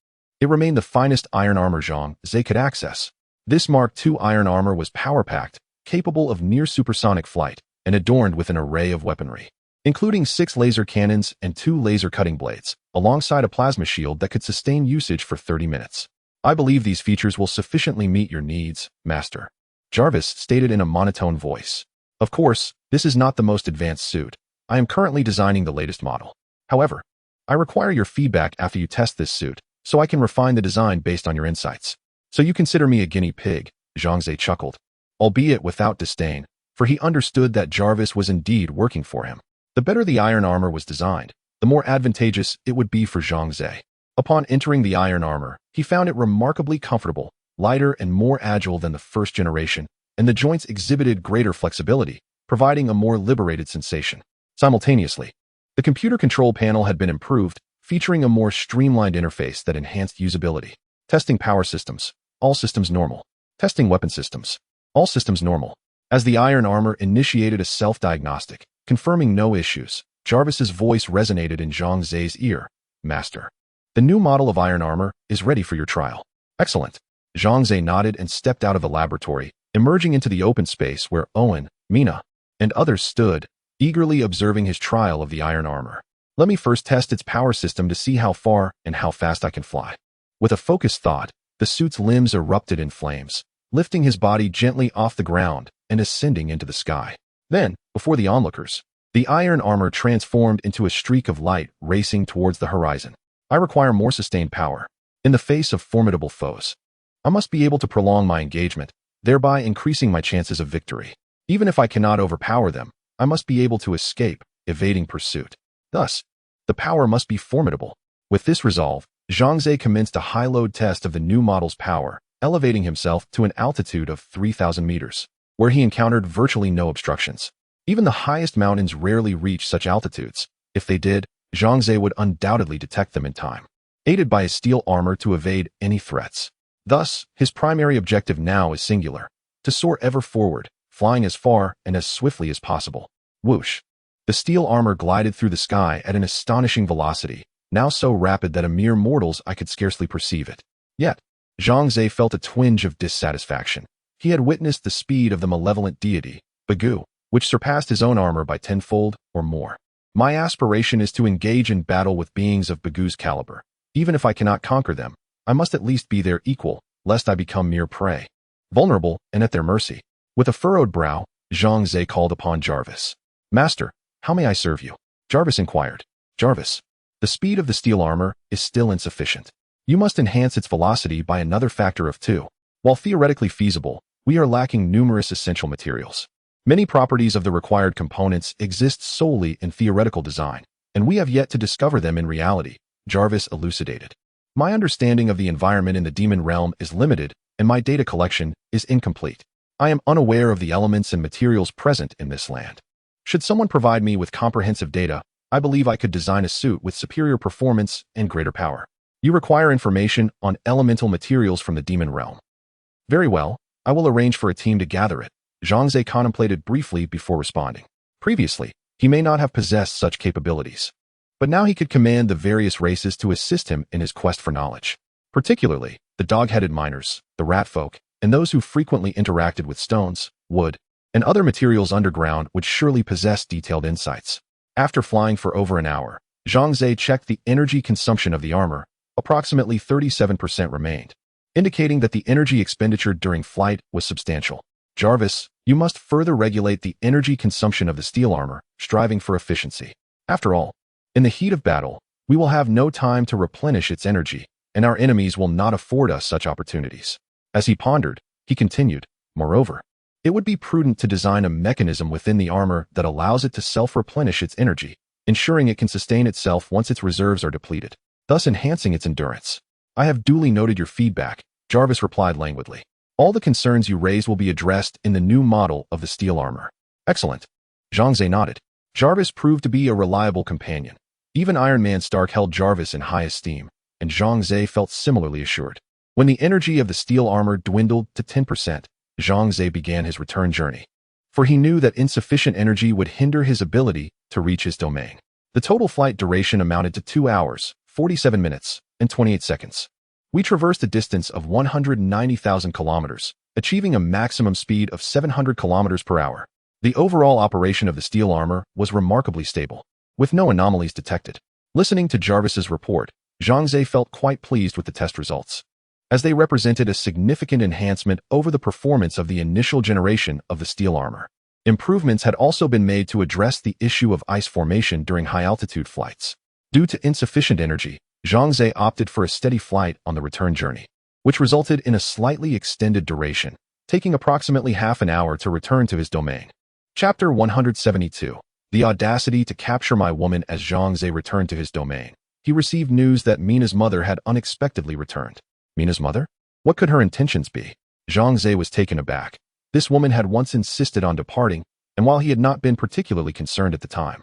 it remained the finest iron armor Zhang Ze could access. This Mark II iron armor was power-packed, capable of near supersonic flight, and adorned with an array of weaponry, including 6 laser cannons and 2 laser cutting blades, alongside a plasma shield that could sustain usage for 30 minutes. "I believe these features will sufficiently meet your needs, Master," Jarvis stated in a monotone voice. "Of course, this is not the most advanced suit. I am currently designing the latest model. However, I require your feedback after you test this suit, so I can refine the design based on your insights." "So you consider me a guinea pig," Zhang Ze chuckled, albeit without disdain, for he understood that Jarvis was indeed working for him. The better the iron armor was designed, the more advantageous it would be for Zhang Ze. Upon entering the iron armor, he found it remarkably comfortable, lighter and more agile than the first generation, and the joints exhibited greater flexibility, providing a more liberated sensation. Simultaneously, the computer control panel had been improved, featuring a more streamlined interface that enhanced usability. Testing power systems. All systems normal. Testing weapon systems. All systems normal. As the iron armor initiated a self-diagnostic, confirming no issues, Jarvis's voice resonated in Zhang Ze's ear. "Master, the new model of iron armor is ready for your trial." "Excellent." Zhang Ze nodded and stepped out of the laboratory, emerging into the open space where Owen, Mina, and others stood, eagerly observing his trial of the iron armor. "Let me first test its power system to see how far and how fast I can fly." With a focused thought, the suit's limbs erupted in flames, lifting his body gently off the ground and ascending into the sky. Then, before the onlookers, the iron armor transformed into a streak of light racing towards the horizon. "I require more sustained power. In the face of formidable foes, I must be able to prolong my engagement, thereby increasing my chances of victory. Even if I cannot overpower them, I must be able to escape, evading pursuit. Thus, the power must be formidable." With this resolve, Zhang Ze commenced a high-load test of the new model's power, elevating himself to an altitude of 3,000 meters, where he encountered virtually no obstructions. Even the highest mountains rarely reach such altitudes. If they did, Zhang Ze would undoubtedly detect them in time, aided by his steel armor to evade any threats. Thus, his primary objective now is singular: to soar ever forward, flying as far and as swiftly as possible. Whoosh! The steel armor glided through the sky at an astonishing velocity, now so rapid that a mere mortals I could scarcely perceive it. Yet, Zhang Ze felt a twinge of dissatisfaction. He had witnessed the speed of the malevolent deity, Bagu, which surpassed his own armor by tenfold or more. My aspiration is to engage in battle with beings of Bagu's caliber. Even if I cannot conquer them, I must at least be their equal, lest I become mere prey. Vulnerable and at their mercy. With a furrowed brow, Zhang Ze called upon Jarvis. Master, how may I serve you? Jarvis inquired. Jarvis, the speed of the steel armor is still insufficient. You must enhance its velocity by another factor of 2. While theoretically feasible, we are lacking numerous essential materials. Many properties of the required components exist solely in theoretical design, and we have yet to discover them in reality, Jarvis elucidated. My understanding of the environment in the demon realm is limited, and my data collection is incomplete. I am unaware of the elements and materials present in this land. Should someone provide me with comprehensive data, I believe I could design a suit with superior performance and greater power. You require information on elemental materials from the demon realm. Very well, I will arrange for a team to gather it. Zhang Ze contemplated briefly before responding. Previously, he may not have possessed such capabilities. But now he could command the various races to assist him in his quest for knowledge. Particularly, the dog-headed miners, the rat folk, and those who frequently interacted with stones, wood, and other materials underground would surely possess detailed insights. After flying for over an hour, Zhang Ze checked the energy consumption of the armor. Approximately 37% remained, indicating that the energy expenditure during flight was substantial. Jarvis, you must further regulate the energy consumption of the steel armor, striving for efficiency. After all, in the heat of battle, we will have no time to replenish its energy, and our enemies will not afford us such opportunities. As he pondered, he continued, moreover, it would be prudent to design a mechanism within the armor that allows it to self-replenish its energy, ensuring it can sustain itself once its reserves are depleted, thus enhancing its endurance. I have duly noted your feedback, Jarvis replied languidly. All the concerns you raised will be addressed in the new model of the steel armor. Excellent. Zhang Ze nodded. Jarvis proved to be a reliable companion. Even Iron Man Stark held Jarvis in high esteem, and Zhang Ze felt similarly assured. When the energy of the steel armor dwindled to 10%, Zhang Ze began his return journey. For he knew that insufficient energy would hinder his ability to reach his domain. The total flight duration amounted to 2 hours, 47 minutes, and 28 seconds. We traversed a distance of 190,000 kilometers, achieving a maximum speed of 700 kilometers per hour. The overall operation of the steel armor was remarkably stable, with no anomalies detected. Listening to Jarvis's report, Zhang Ze felt quite pleased with the test results, as they represented a significant enhancement over the performance of the initial generation of the steel armor. Improvements had also been made to address the issue of ice formation during high-altitude flights. Due to insufficient energy, Zhang Ze opted for a steady flight on the return journey, which resulted in a slightly extended duration, taking approximately half an hour to return to his domain. Chapter 172. The audacity to capture my woman. As Zhang Ze returned to his domain, he received news that Mina's mother had unexpectedly returned. Mina's mother? What could her intentions be? Zhang Ze was taken aback. This woman had once insisted on departing, and while he had not been particularly concerned at the time,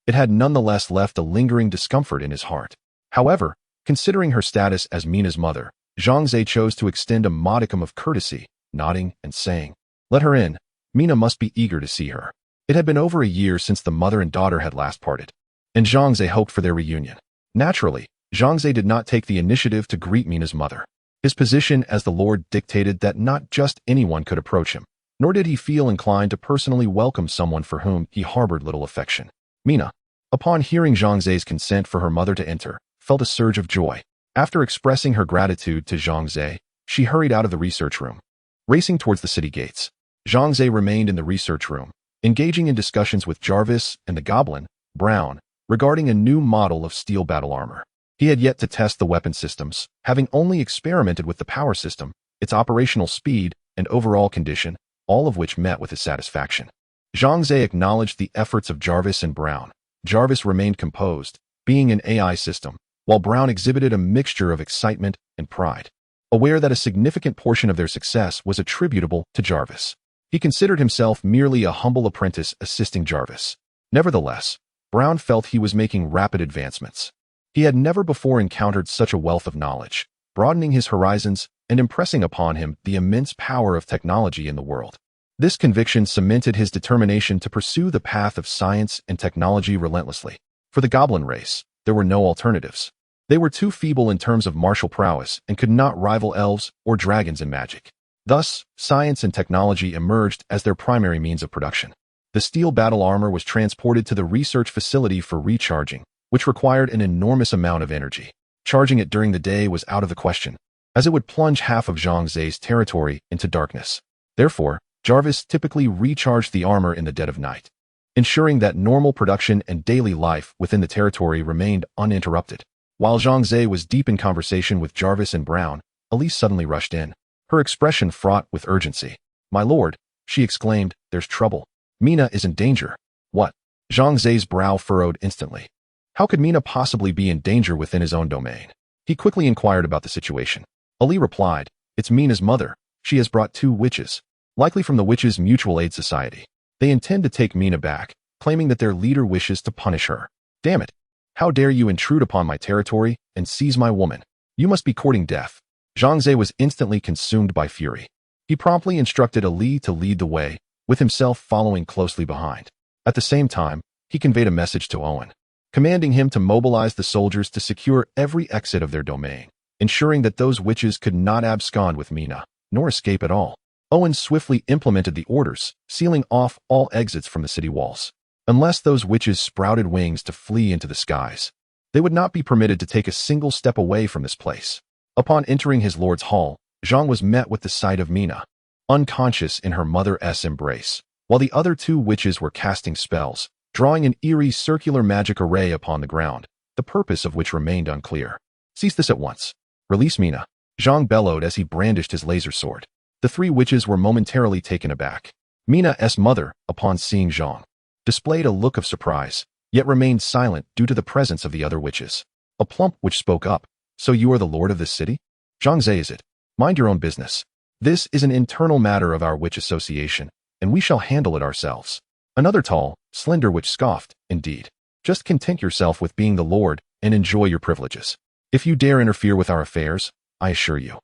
it had nonetheless left a lingering discomfort in his heart. However, considering her status as Mina's mother, Zhang Ze chose to extend a modicum of courtesy, nodding and saying, "Let her in. Mina must be eager to see her." It had been over a year since the mother and daughter had last parted, and Zhang Ze hoped for their reunion. Naturally, Zhang Ze did not take the initiative to greet Mina's mother. His position as the Lord dictated that not just anyone could approach him, nor did he feel inclined to personally welcome someone for whom he harbored little affection. Mina, upon hearing Zhang Ze's consent for her mother to enter, felt a surge of joy. After expressing her gratitude to Zhang Ze, she hurried out of the research room. Racing towards the city gates, Zhang Ze remained in the research room, engaging in discussions with Jarvis and the goblin, Brown, regarding a new model of steel battle armor. He had yet to test the weapon systems, having only experimented with the power system, its operational speed, and overall condition, all of which met with his satisfaction. Zhang Ze acknowledged the efforts of Jarvis and Brown. Jarvis remained composed, being an AI system, while Brown exhibited a mixture of excitement and pride, aware that a significant portion of their success was attributable to Jarvis. He considered himself merely a humble apprentice assisting Jarvis. Nevertheless, Brown felt he was making rapid advancements. He had never before encountered such a wealth of knowledge, broadening his horizons and impressing upon him the immense power of technology in the world. This conviction cemented his determination to pursue the path of science and technology relentlessly. For the goblin race, there were no alternatives. They were too feeble in terms of martial prowess and could not rival elves or dragons in magic. Thus, science and technology emerged as their primary means of production. The steel battle armor was transported to the research facility for recharging, which required an enormous amount of energy. Charging it during the day was out of the question, as it would plunge half of Zhang Ze's territory into darkness. Therefore, Jarvis typically recharged the armor in the dead of night, ensuring that normal production and daily life within the territory remained uninterrupted. While Zhang Ze was deep in conversation with Jarvis and Brown, Elise suddenly rushed in, her expression fraught with urgency. "My lord," she exclaimed, "there's trouble. Mina is in danger." "What?" Zhang Ze's brow furrowed instantly. How could Mina possibly be in danger within his own domain? He quickly inquired about the situation. Ali replied, "It's Mina's mother. She has brought 2 witches, likely from the Witches' Mutual Aid Society. They intend to take Mina back, claiming that their leader wishes to punish her." "Damn it! How dare you intrude upon my territory and seize my woman? You must be courting death." Zhang Ze was instantly consumed by fury. He promptly instructed Ali to lead the way, with himself following closely behind. At the same time, he conveyed a message to Owen, commanding him to mobilize the soldiers to secure every exit of their domain, ensuring that those witches could not abscond with Mina, nor escape at all. Owen swiftly implemented the orders, sealing off all exits from the city walls. Unless those witches sprouted wings to flee into the skies, they would not be permitted to take a single step away from this place. Upon entering his lord's hall, Zhang was met with the sight of Mina, unconscious in her mother's embrace, while the other 2 witches were casting spells, drawing an eerie circular magic array upon the ground, the purpose of which remained unclear. "Cease this at once. Release Mina," Zhang bellowed as he brandished his laser sword. The 3 witches were momentarily taken aback. Mina's mother, upon seeing Zhang, displayed a look of surprise, yet remained silent due to the presence of the other witches. A plump witch spoke up. "So you are the lord of this city?" "Zhang Ze is it. Mind your own business. This is an internal matter of our witch association, and we shall handle it ourselves." Another tall, slender witch scoffed, "Indeed. Just content yourself with being the lord and enjoy your privileges. If you dare interfere with our affairs, I assure you,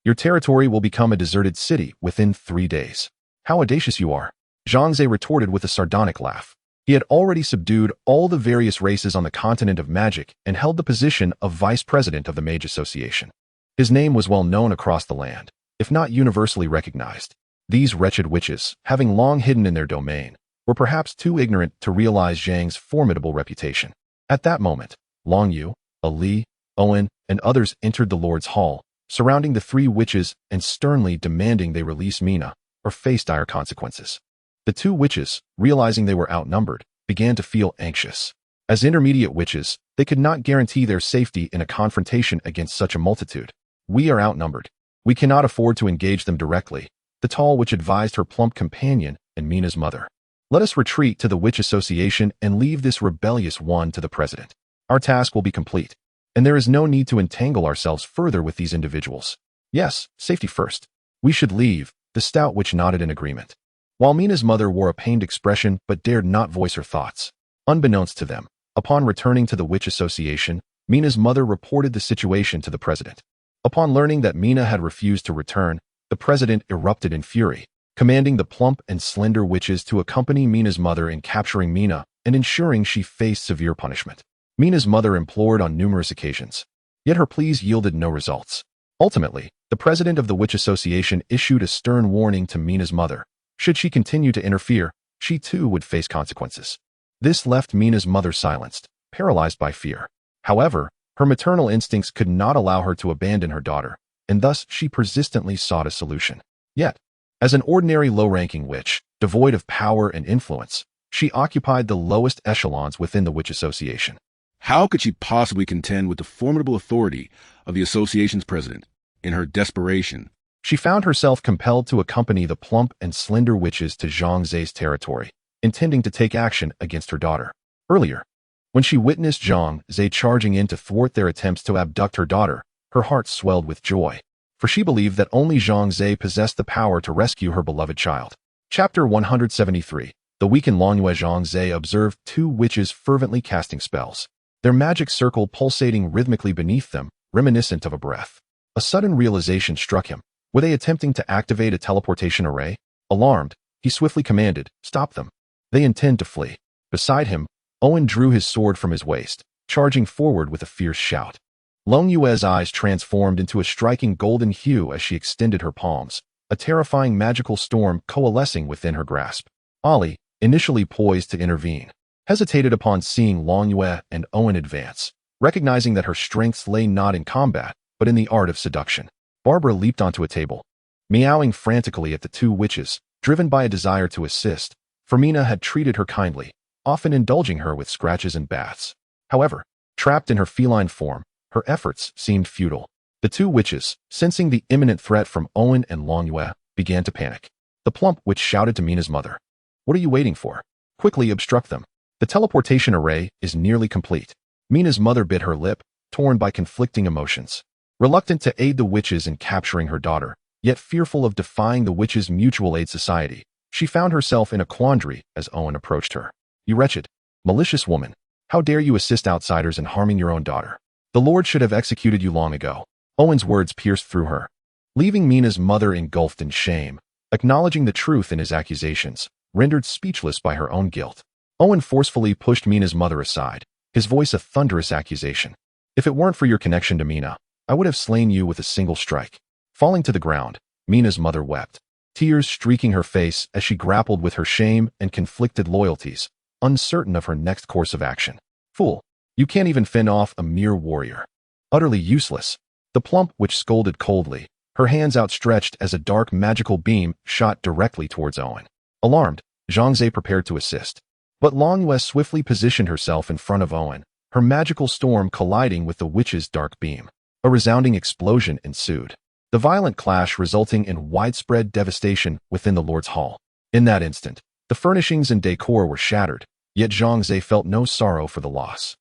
your territory will become a deserted city within 3 days." "How audacious you are," Zhang Ze retorted with a sardonic laugh. He had already subdued all the various races on the continent of magic and held the position of vice president of the Mage Association. His name was well known across the land, if not universally recognized. These wretched witches, having long hidden in their domain, were perhaps too ignorant to realize Zhang's formidable reputation. At that moment, Long Yu, Ali, Owen, and others entered the Lord's Hall, surrounding the 3 witches and sternly demanding they release Mina or face dire consequences. The 2 witches, realizing they were outnumbered, began to feel anxious. As intermediate witches, they could not guarantee their safety in a confrontation against such a multitude. "We are outnumbered. We cannot afford to engage them directly," the tall witch advised her plump companion and Mina's mother. "Let us retreat to the Witch Association and leave this rebellious one to the president. Our task will be complete, and there is no need to entangle ourselves further with these individuals." "Yes, safety first. We should leave," the stout witch nodded in agreement. While Mina's mother wore a pained expression but dared not voice her thoughts. Unbeknownst to them, upon returning to the Witch Association, Mina's mother reported the situation to the president. Upon learning that Mina had refused to return, the president erupted in fury, commanding the plump and slender witches to accompany Mina's mother in capturing Mina and ensuring she faced severe punishment. Mina's mother implored on numerous occasions, yet her pleas yielded no results. Ultimately, the president of the Witch Association issued a stern warning to Mina's mother. Should she continue to interfere, she too would face consequences. This left Mina's mother silenced, paralyzed by fear. However, her maternal instincts could not allow her to abandon her daughter, and thus she persistently sought a solution. Yet, as an ordinary low-ranking witch, devoid of power and influence, she occupied the lowest echelons within the Witch Association. How could she possibly contend with the formidable authority of the association's president? In her desperation, She found herself compelled to accompany the plump and slender witches to Zhang Ze's territory, intending to take action against her daughter. Earlier, when she witnessed Zhang Ze charging in to thwart their attempts to abduct her daughter, her heart swelled with joy, for she believed that only Zhang Ze possessed the power to rescue her beloved child. Chapter 173. The weak and Longyue Zhang Ze observed 2 witches fervently casting spells, their magic circle pulsating rhythmically beneath them, reminiscent of a breath. A sudden realization struck him. Were they attempting to activate a teleportation array? Alarmed, he swiftly commanded, "Stop them. They intend to flee." Beside him, Owen drew his sword from his waist, charging forward with a fierce shout. Long Yue's eyes transformed into a striking golden hue as she extended her palms, a terrifying magical storm coalescing within her grasp. Ali, initially poised to intervene, hesitated upon seeing Long Yue and Owen advance, recognizing that her strengths lay not in combat, but in the art of seduction. Barbara leaped onto a table, meowing frantically at the two witches, driven by a desire to assist. Fermina had treated her kindly, often indulging her with scratches and baths. However, trapped in her feline form, her efforts seemed futile. The two witches, sensing the imminent threat from Owen and Long Yue, began to panic. The plump witch shouted to Mina's mother, "What are you waiting for? Quickly obstruct them. The teleportation array is nearly complete." Mina's mother bit her lip, torn by conflicting emotions. Reluctant to aid the witches in capturing her daughter, yet fearful of defying the witches' mutual aid society, she found herself in a quandary as Owen approached her. "You wretched, malicious woman. How dare you assist outsiders in harming your own daughter? The Lord should have executed you long ago." Owen's words pierced through her, leaving Mina's mother engulfed in shame, acknowledging the truth in his accusations, rendered speechless by her own guilt. Owen forcefully pushed Mina's mother aside, his voice a thunderous accusation. "If it weren't for your connection to Mina, I would have slain you with a single strike." Falling to the ground, Mina's mother wept, tears streaking her face as she grappled with her shame and conflicted loyalties, uncertain of her next course of action. "Fool, you can't even fend off a mere warrior. Utterly useless." The plump witch scolded coldly, her hands outstretched as a dark magical beam shot directly towards Owen. Alarmed, Zhang Ze prepared to assist. But Long Yue swiftly positioned herself in front of Owen, her magical storm colliding with the witch's dark beam. A resounding explosion ensued, the violent clash resulting in widespread devastation within the Lord's Hall. In that instant, the furnishings and decor were shattered, yet Zhang Ze felt no sorrow for the loss.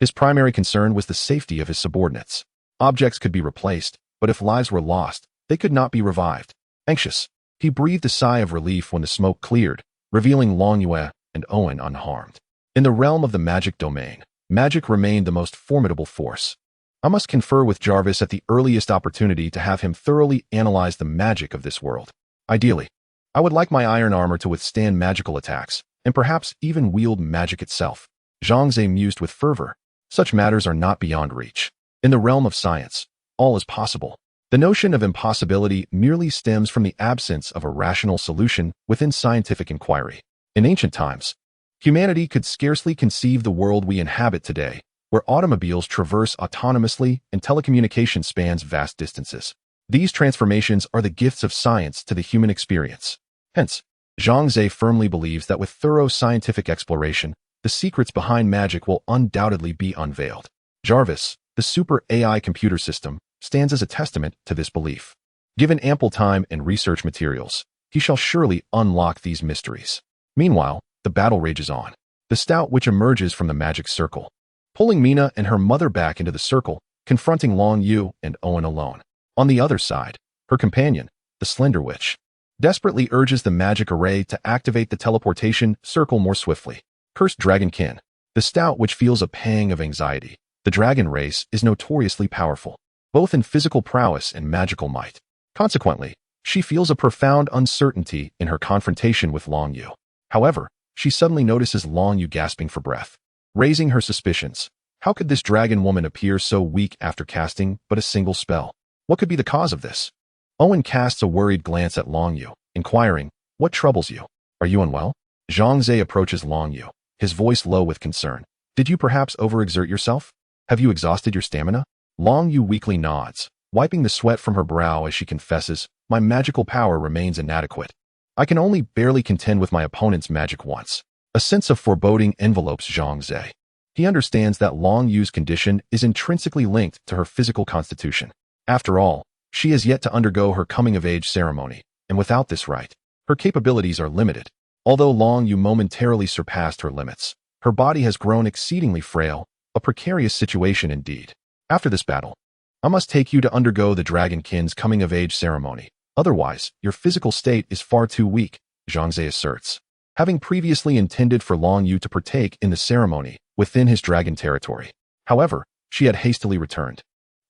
His primary concern was the safety of his subordinates. Objects could be replaced, but if lives were lost, they could not be revived. Anxious, he breathed a sigh of relief when the smoke cleared, revealing Long Yue and Owen unharmed. In the realm of the magic domain, magic remained the most formidable force. I must confer with Jarvis at the earliest opportunity to have him thoroughly analyze the magic of this world. Ideally, I would like my iron armor to withstand magical attacks, and perhaps even wield magic itself. Zhang Ze mused with fervor. Such matters are not beyond reach. In the realm of science, all is possible. The notion of impossibility merely stems from the absence of a rational solution within scientific inquiry. In ancient times, humanity could scarcely conceive the world we inhabit today, where automobiles traverse autonomously and telecommunication spans vast distances. These transformations are the gifts of science to the human experience. Hence, Zhang Ze firmly believes that with thorough scientific exploration, the secrets behind magic will undoubtedly be unveiled. Jarvis, the super AI computer system, stands as a testament to this belief. Given ample time and research materials, he shall surely unlock these mysteries. Meanwhile, the battle rages on. The stout witch emerges from the magic circle, pulling Mina and her mother back into the circle, confronting Long Yue and Owen alone. On the other side, her companion, the slender witch, desperately urges the magic array to activate the teleportation circle more swiftly. Cursed dragonkin. The stout witch feels a pang of anxiety. The dragon race is notoriously powerful, both in physical prowess and magical might. Consequently, she feels a profound uncertainty in her confrontation with Long Yue. However, she suddenly notices Long Yue gasping for breath, raising her suspicions. How could this dragon woman appear so weak after casting but a single spell? What could be the cause of this? Owen casts a worried glance at Long Yue, inquiring, "What troubles you? Are you unwell?" Zhang Ze approaches Long Yue, his voice low with concern. "Did you perhaps overexert yourself? Have you exhausted your stamina?" Long Yue weakly nods, wiping the sweat from her brow as she confesses, "My magical power remains inadequate. I can only barely contend with my opponent's magic once." A sense of foreboding envelopes Zhang Ze. He understands that Long Yue's condition is intrinsically linked to her physical constitution. After all, she has yet to undergo her coming-of-age ceremony, and without this rite, her capabilities are limited. Although Long Yue momentarily surpassed her limits, her body has grown exceedingly frail, a precarious situation indeed. After this battle, I must take you to undergo the dragonkin's coming-of-age ceremony. Otherwise, your physical state is far too weak, Zhang Ze asserts. Having previously intended for Long Yue to partake in the ceremony within his dragon territory. However, she had hastily returned,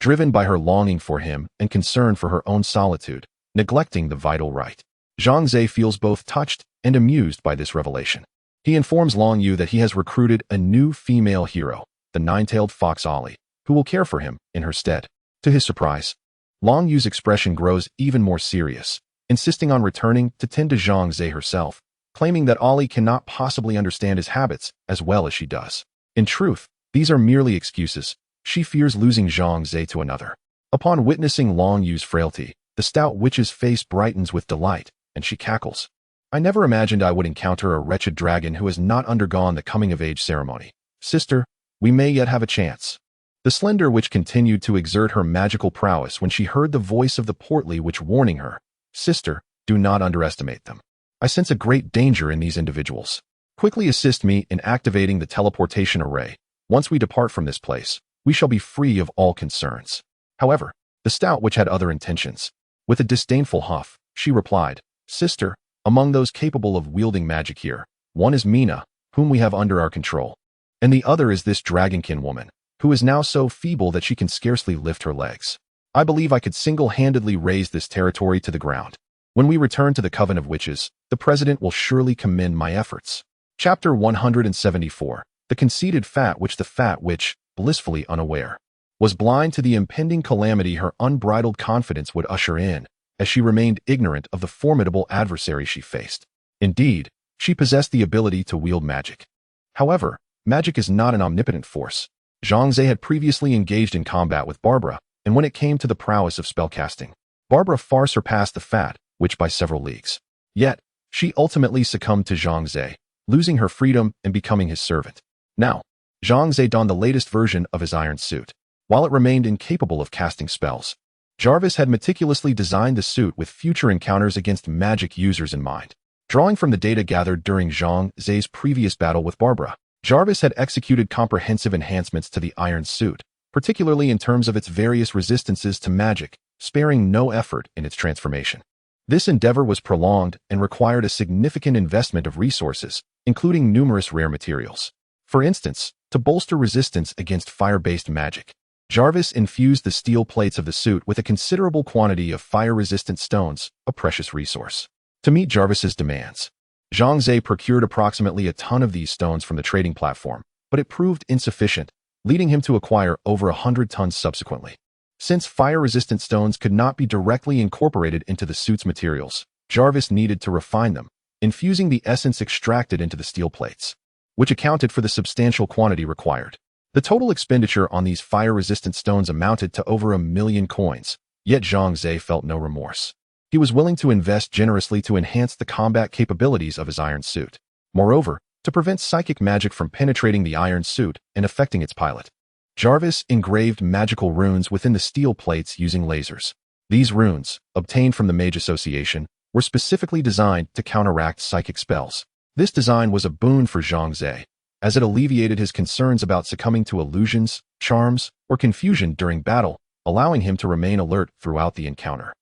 driven by her longing for him and concern for her own solitude, neglecting the vital right. Zhang Ze feels both touched and amused by this revelation. He informs Long Yu that he has recruited a new female hero, the nine-tailed fox Ollie, who will care for him in her stead. To his surprise, Long Yu's expression grows even more serious, insisting on returning to tend to Zhang Ze herself, claiming that Ollie cannot possibly understand his habits as well as she does. In truth, these are merely excuses. She fears losing Zhang Ze to another. Upon witnessing Long Yu's frailty, the stout witch's face brightens with delight, and she cackles. I never imagined I would encounter a wretched dragon who has not undergone the coming-of-age ceremony. Sister, we may yet have a chance. The slender witch continued to exert her magical prowess when she heard the voice of the portly witch warning her, Sister, do not underestimate them. I sense a great danger in these individuals. Quickly assist me in activating the teleportation array. Once we depart from this place, we shall be free of all concerns. However, the stout witch had other intentions. With a disdainful huff, she replied, Sister, among those capable of wielding magic here, one is Mina, whom we have under our control, and the other is this dragonkin woman, who is now so feeble that she can scarcely lift her legs. I believe I could single-handedly raise this territory to the ground. When we return to the Coven of Witches, the President will surely commend my efforts. Chapter 174. The conceited fat witch. The fat witch, blissfully unaware, was blind to the impending calamity her unbridled confidence would usher in, as she remained ignorant of the formidable adversary she faced. Indeed, she possessed the ability to wield magic. However, magic is not an omnipotent force. Zhang Ze had previously engaged in combat with Barbara, and when it came to the prowess of spellcasting, Barbara far surpassed the fat witch by several leagues. Yet, she ultimately succumbed to Zhang Ze, losing her freedom and becoming his servant. Now, Zhang Ze donned the latest version of his iron suit. While it remained incapable of casting spells, Jarvis had meticulously designed the suit with future encounters against magic users in mind. Drawing from the data gathered during Zhang Ze's previous battle with Barbara, Jarvis had executed comprehensive enhancements to the iron suit, particularly in terms of its various resistances to magic, sparing no effort in its transformation. This endeavor was prolonged and required a significant investment of resources, including numerous rare materials. For instance, to bolster resistance against fire-based magic, Jarvis infused the steel plates of the suit with a considerable quantity of fire-resistant stones, a precious resource. To meet Jarvis's demands, Zhang Ze procured approximately a ton of these stones from the trading platform, but it proved insufficient, leading him to acquire over 100 tons subsequently. Since fire-resistant stones could not be directly incorporated into the suit's materials, Jarvis needed to refine them, infusing the essence extracted into the steel plates, which accounted for the substantial quantity required. The total expenditure on these fire-resistant stones amounted to over 1 million coins, yet Zhang Ze felt no remorse. He was willing to invest generously to enhance the combat capabilities of his iron suit. Moreover, to prevent psychic magic from penetrating the iron suit and affecting its pilot, Jarvis engraved magical runes within the steel plates using lasers. These runes, obtained from the Mage Association, were specifically designed to counteract psychic spells. This design was a boon for Zhang Ze, as it alleviated his concerns about succumbing to illusions, charms, or confusion during battle, allowing him to remain alert throughout the encounter,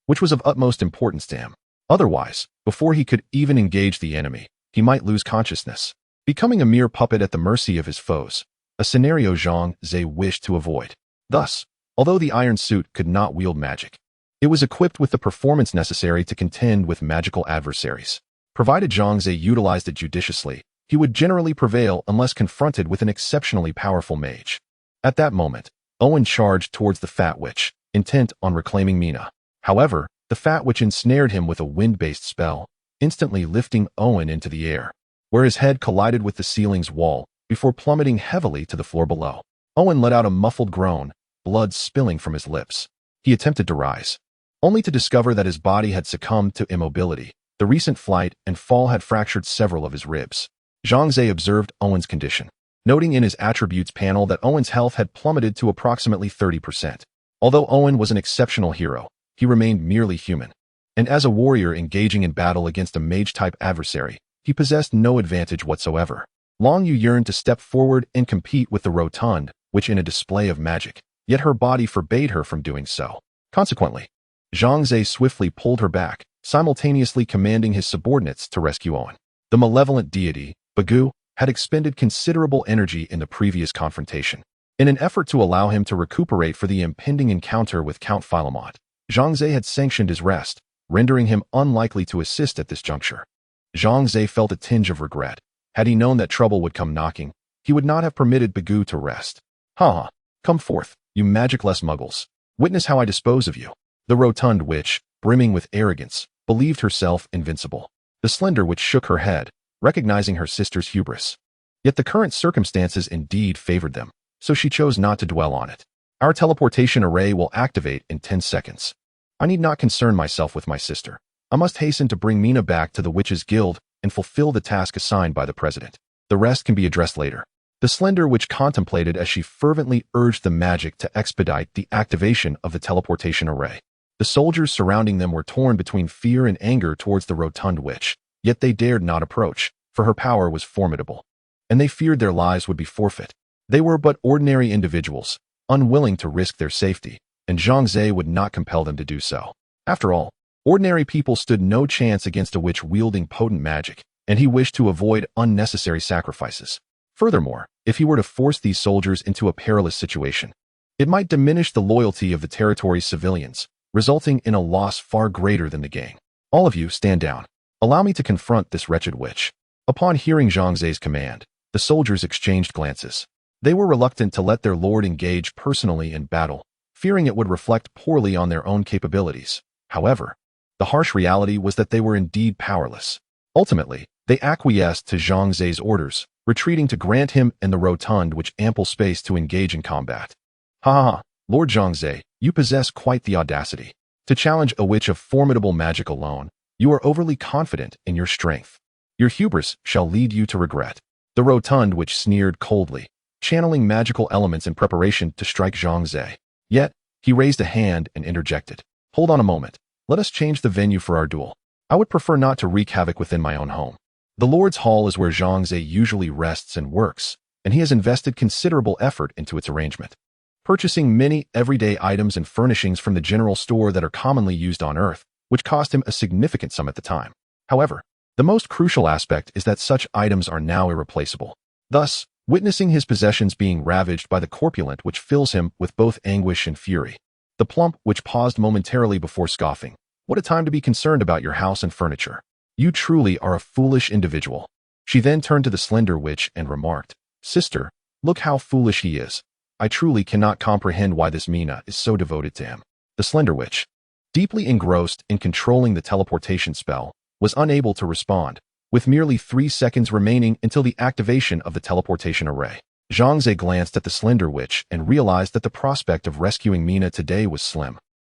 which was of utmost importance to him. Otherwise, before he could even engage the enemy, he might lose consciousness, becoming a mere puppet at the mercy of his foes, a scenario Zhang Ze wished to avoid. Thus, although the iron suit could not wield magic, it was equipped with the performance necessary to contend with magical adversaries. Provided Zhang Ze utilized it judiciously, he would generally prevail unless confronted with an exceptionally powerful mage. At that moment, Owen charged towards the fat witch, intent on reclaiming Mina. However, the fat witch ensnared him with a wind-based spell, instantly lifting Owen into the air, where his head collided with the ceiling's wall before plummeting heavily to the floor below. Owen let out a muffled groan, blood spilling from his lips. He attempted to rise, only to discover that his body had succumbed to immobility. The recent flight and fall had fractured several of his ribs. Zhang Ze observed Owen's condition, noting in his attributes panel that Owen's health had plummeted to approximately 30%. Although Owen was an exceptional hero, he remained merely human, and as a warrior engaging in battle against a mage-type adversary, he possessed no advantage whatsoever. Long Yu yearned to step forward and compete with the rotund, which in a display of magic, yet her body forbade her from doing so. Consequently, Zhang Ze swiftly pulled her back, simultaneously commanding his subordinates to rescue Owen. The malevolent deity, Bagu, had expended considerable energy in the previous confrontation, In an effort to allow him to recuperate for the impending encounter with Count Philemon, Zhang Ze had sanctioned his rest, rendering him unlikely to assist at this juncture. Zhang Ze felt a tinge of regret. Had he known that trouble would come knocking, he would not have permitted Bigu to rest. Ha! Come forth, you magicless muggles. Witness how I dispose of you. The rotund witch, brimming with arrogance, believed herself invincible. The slender witch shook her head, recognizing her sister's hubris. Yet the current circumstances indeed favored them, so she chose not to dwell on it. Our teleportation array will activate in 10 seconds. I need not concern myself with my sister. I must hasten to bring Mina back to the Witches' Guild and fulfill the task assigned by the president. The rest can be addressed later. The slender witch contemplated as she fervently urged the magic to expedite the activation of the teleportation array. The soldiers surrounding them were torn between fear and anger towards the rotund witch, yet they dared not approach, for her power was formidable, and they feared their lives would be forfeit. They were but ordinary individuals, unwilling to risk their safety, and Zhang Ze would not compel them to do so. After all, ordinary people stood no chance against a witch wielding potent magic, and he wished to avoid unnecessary sacrifices. Furthermore, if he were to force these soldiers into a perilous situation, it might diminish the loyalty of the territory's civilians, resulting in a loss far greater than the gain. All of you stand down. Allow me to confront this wretched witch. Upon hearing Zhang Ze's command, the soldiers exchanged glances. They were reluctant to let their lord engage personally in battle, fearing it would reflect poorly on their own capabilities. However, the harsh reality was that they were indeed powerless. Ultimately, they acquiesced to Zhang Ze's orders, retreating to grant him and the rotund witch ample space to engage in combat. Ha! Lord Zhang Ze, you possess quite the audacity. To challenge a witch of formidable magic alone, you are overly confident in your strength. Your hubris shall lead you to regret. The rotund witch sneered coldly, channeling magical elements in preparation to strike Zhang Ze. Yet, he raised a hand and interjected. Hold on a moment. Let us change the venue for our duel. I would prefer not to wreak havoc within my own home. The Lord's Hall is where Zhang Ze usually rests and works, and he has invested considerable effort into its arrangement, purchasing many everyday items and furnishings from the general store that are commonly used on Earth, which cost him a significant sum at the time. However, the most crucial aspect is that such items are now irreplaceable. Thus, witnessing his possessions being ravaged by the corpulent which fills him with both anguish and fury. The plump which paused momentarily before scoffing. What a time to be concerned about your house and furniture. You truly are a foolish individual. She then turned to the slender witch and remarked, Sister, look how foolish he is. I truly cannot comprehend why this Mina is so devoted to him. The slender witch, deeply engrossed in controlling the teleportation spell, was unable to respond, with merely 3 seconds remaining until the activation of the teleportation array. Zhang Ze glanced at the slender witch and realized that the prospect of rescuing Mina today was slim,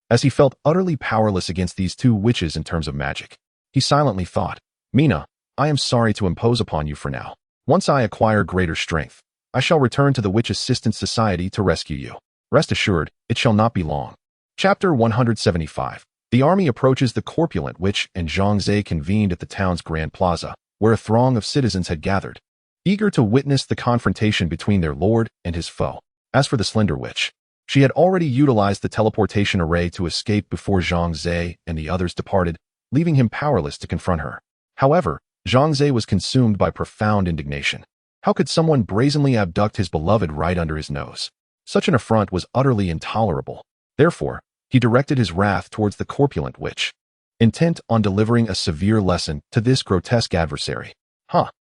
as he felt utterly powerless against these two witches in terms of magic. He silently thought, Mina, I am sorry to impose upon you for now. Once I acquire greater strength, I shall return to the Witch Assistance Society to rescue you. Rest assured, it shall not be long. Chapter 175. The army approaches the corpulent witch, and Zhang Ze convened at the town's Grand Plaza, where a throng of citizens had gathered, eager to witness the confrontation between their lord and his foe. As for the slender witch, she had already utilized the teleportation array to escape before Zhang Ze and the others departed, leaving him powerless to confront her. However, Zhang Ze was consumed by profound indignation. How could someone brazenly abduct his beloved right under his nose? Such an affront was utterly intolerable. Therefore, he directed his wrath towards the corpulent witch, intent on delivering a severe lesson to this grotesque adversary.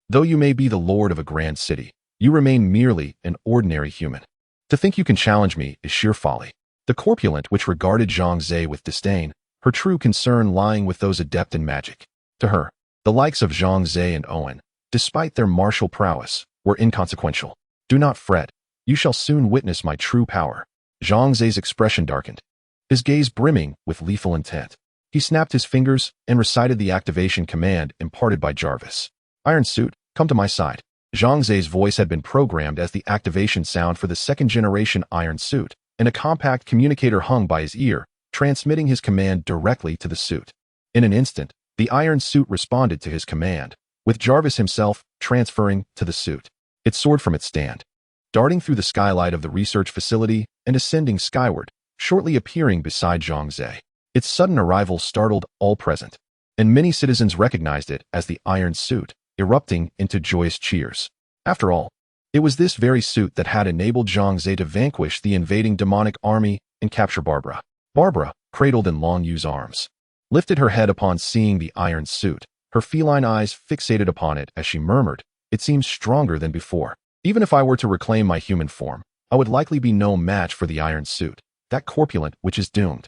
Though you may be the lord of a grand city, you remain merely an ordinary human. To think you can challenge me is sheer folly. The corpulent witch regarded Zhang Ze with disdain, her true concern lying with those adept in magic. To her, the likes of Zhang Ze and Owen, despite their martial prowess, were inconsequential. Do not fret, you shall soon witness my true power. Zhang Ze's expression darkened, his gaze brimming with lethal intent. He snapped his fingers and recited the activation command imparted by Jarvis. Iron Suit, come to my side. Zhang Ze's voice had been programmed as the activation sound for the second-generation Iron Suit, and a compact communicator hung by his ear, transmitting his command directly to the suit. In an instant, the Iron Suit responded to his command, with Jarvis himself transferring to the suit. It soared from its stand, darting through the skylight of the research facility and ascending skyward, shortly appearing beside Zhang Ze. Its sudden arrival startled all present, and many citizens recognized it as the Iron Suit, erupting into joyous cheers. After all, It was this very suit that had enabled Zhang Ze to vanquish the invading demonic army and capture Barbara. Barbara, cradled in Long Yu's arms, lifted her head upon seeing the iron suit, her feline eyes fixated upon it as she murmured, "It seems stronger than before. Even if I were to reclaim my human form, I would likely be no match for the iron suit. That corpulent witch is doomed."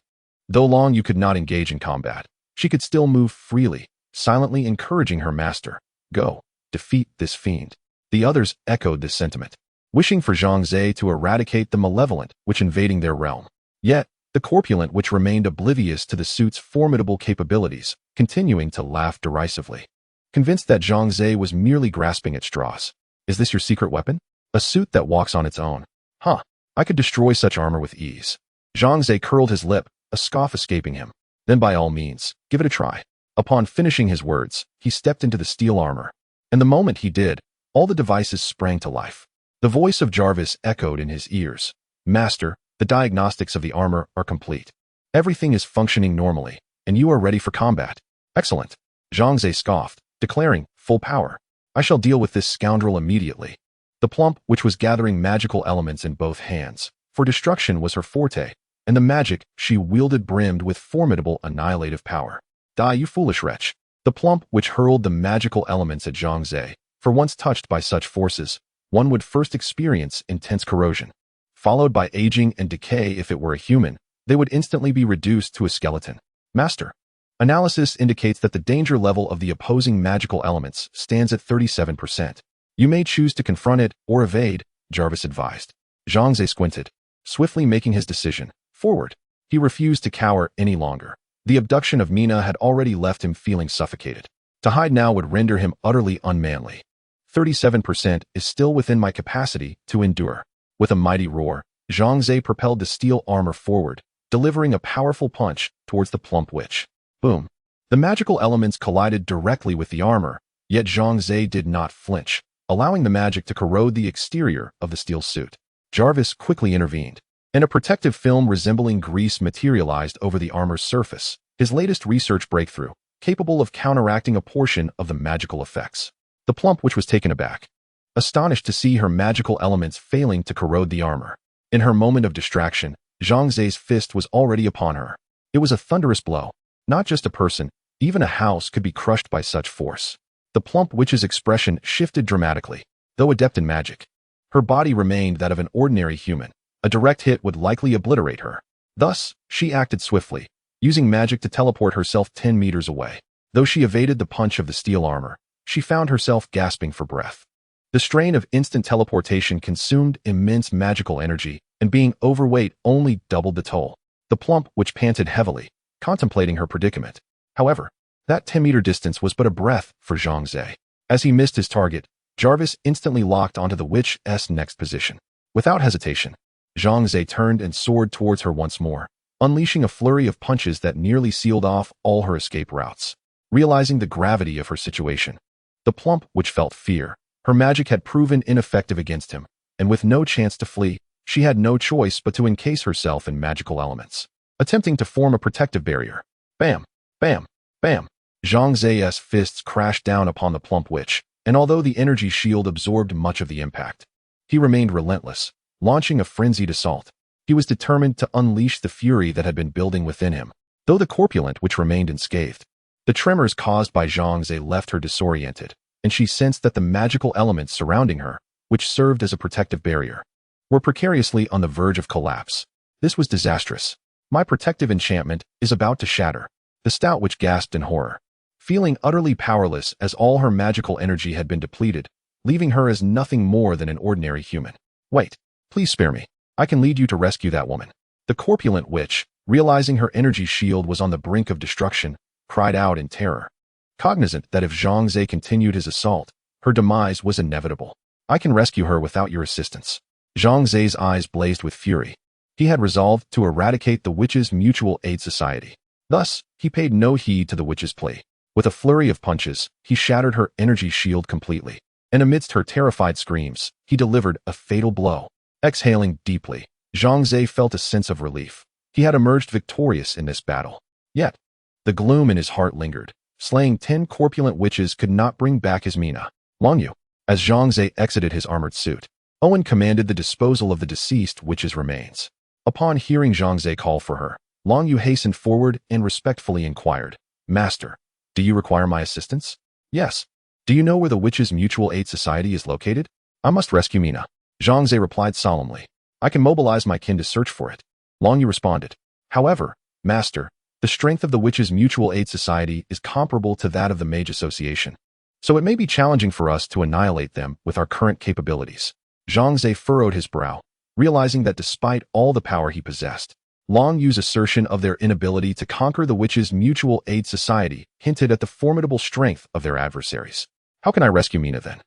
Though Long Yu could not engage in combat, she could still move freely, silently encouraging her master, "Go, defeat this fiend." The others echoed this sentiment, wishing for Zhang Ze to eradicate the malevolent witch invading their realm. Yet, the corpulent witch remained oblivious to the suit's formidable capabilities, continuing to laugh derisively. Convinced that Zhang Ze was merely grasping at straws. "Is this your secret weapon? A suit that walks on its own? Huh, I could destroy such armor with ease." Zhang Ze curled his lip, a scoff escaping him. "Then by all means, give it a try." Upon finishing his words, he stepped into the steel armor. And the moment he did, all the devices sprang to life. The voice of Jarvis echoed in his ears. "Master, the diagnostics of the armor are complete. Everything is functioning normally, and you are ready for combat." "Excellent." Zhang Ze scoffed, declaring, "Full power. I shall deal with this scoundrel immediately." The plump, which was gathering magical elements in both hands, for destruction was her forte, and the magic she wielded brimmed with formidable annihilative power. "Die, you foolish wretch." The plump, which hurled the magical elements at Zhang Ze, for once touched by such forces, one would first experience intense corrosion, followed by aging and decay. If it were a human, they would instantly be reduced to a skeleton. "Master, analysis indicates that the danger level of the opposing magical elements stands at 37%. You may choose to confront it or evade," Jarvis advised. Zhang Ze squinted, swiftly making his decision. Forward. He refused to cower any longer. The abduction of Mina had already left him feeling suffocated. To hide now would render him utterly unmanly. 37% is still within my capacity to endure." With a mighty roar, Zhang Ze propelled the steel armor forward, delivering a powerful punch towards the plump witch. Boom. The magical elements collided directly with the armor, yet Zhang Ze did not flinch, allowing the magic to corrode the exterior of the steel suit. Jarvis quickly intervened, and a protective film resembling grease materialized over the armor's surface, his latest research breakthrough, capable of counteracting a portion of the magical effects. The plump witch was taken aback, astonished to see her magical elements failing to corrode the armor. In her moment of distraction, Zhang Ze's fist was already upon her. It was a thunderous blow. Not just a person, even a house could be crushed by such force. The plump witch's expression shifted dramatically, though adept in magic. Her body remained that of an ordinary human. A direct hit would likely obliterate her. Thus, she acted swiftly, using magic to teleport herself 10 meters away. Though she evaded the punch of the steel armor, she found herself gasping for breath. The strain of instant teleportation consumed immense magical energy, and being overweight only doubled the toll. The plump witch panted heavily, contemplating her predicament. However, that 10-meter distance was but a breath for Zhang Ze. As he missed his target, Jarvis instantly locked onto the witch's next position. Without hesitation, Zhang Ze turned and soared towards her once more, unleashing a flurry of punches that nearly sealed off all her escape routes. Realizing the gravity of her situation, the plump witch felt fear. Her magic had proven ineffective against him, and with no chance to flee, she had no choice but to encase herself in magical elements, attempting to form a protective barrier. Bam! Bam! Bam! Zhang Ze's fists crashed down upon the plump witch, and although the energy shield absorbed much of the impact, he remained relentless, launching a frenzied assault. He was determined to unleash the fury that had been building within him, though the corpulent witch remained unscathed. The tremors caused by Zhang Ze left her disoriented, and she sensed that the magical elements surrounding her, which served as a protective barrier, were precariously on the verge of collapse. This was disastrous. "My protective enchantment is about to shatter," the stout witch gasped in horror, feeling utterly powerless as all her magical energy had been depleted, leaving her as nothing more than an ordinary human. "Wait, please spare me. I can lead you to rescue that woman." The corpulent witch, realizing her energy shield was on the brink of destruction, cried out in terror, cognizant that if Zhang Ze continued his assault, her demise was inevitable. "I can rescue her without your assistance." Zhang Ze's eyes blazed with fury. He had resolved to eradicate the witch's mutual aid society. Thus, he paid no heed to the witch's plea. With a flurry of punches, he shattered her energy shield completely, and amidst her terrified screams, he delivered a fatal blow. Exhaling deeply, Zhang Ze felt a sense of relief. He had emerged victorious in this battle. Yet, the gloom in his heart lingered. Slaying 10 corpulent witches could not bring back his Mina. Long Yu. As Zhang Ze exited his armored suit, Owen commanded the disposal of the deceased witch's remains. Upon hearing Zhang Ze call for her, Long Yu hastened forward and respectfully inquired, "Master, do you require my assistance?" "Yes." "Do you know where the Witches' Mutual Aid Society is located?" "I must rescue Mina." Zhang Ze replied solemnly. "I can mobilize my kin to search for it." Long Yu responded, "However, Master, the strength of the Witches' Mutual Aid Society is comparable to that of the Mage Association, so it may be challenging for us to annihilate them with our current capabilities." Zhang Ze furrowed his brow, realizing that despite all the power he possessed, Long Yu's assertion of their inability to conquer the Witches' Mutual Aid Society hinted at the formidable strength of their adversaries. "How can I rescue Mina then?"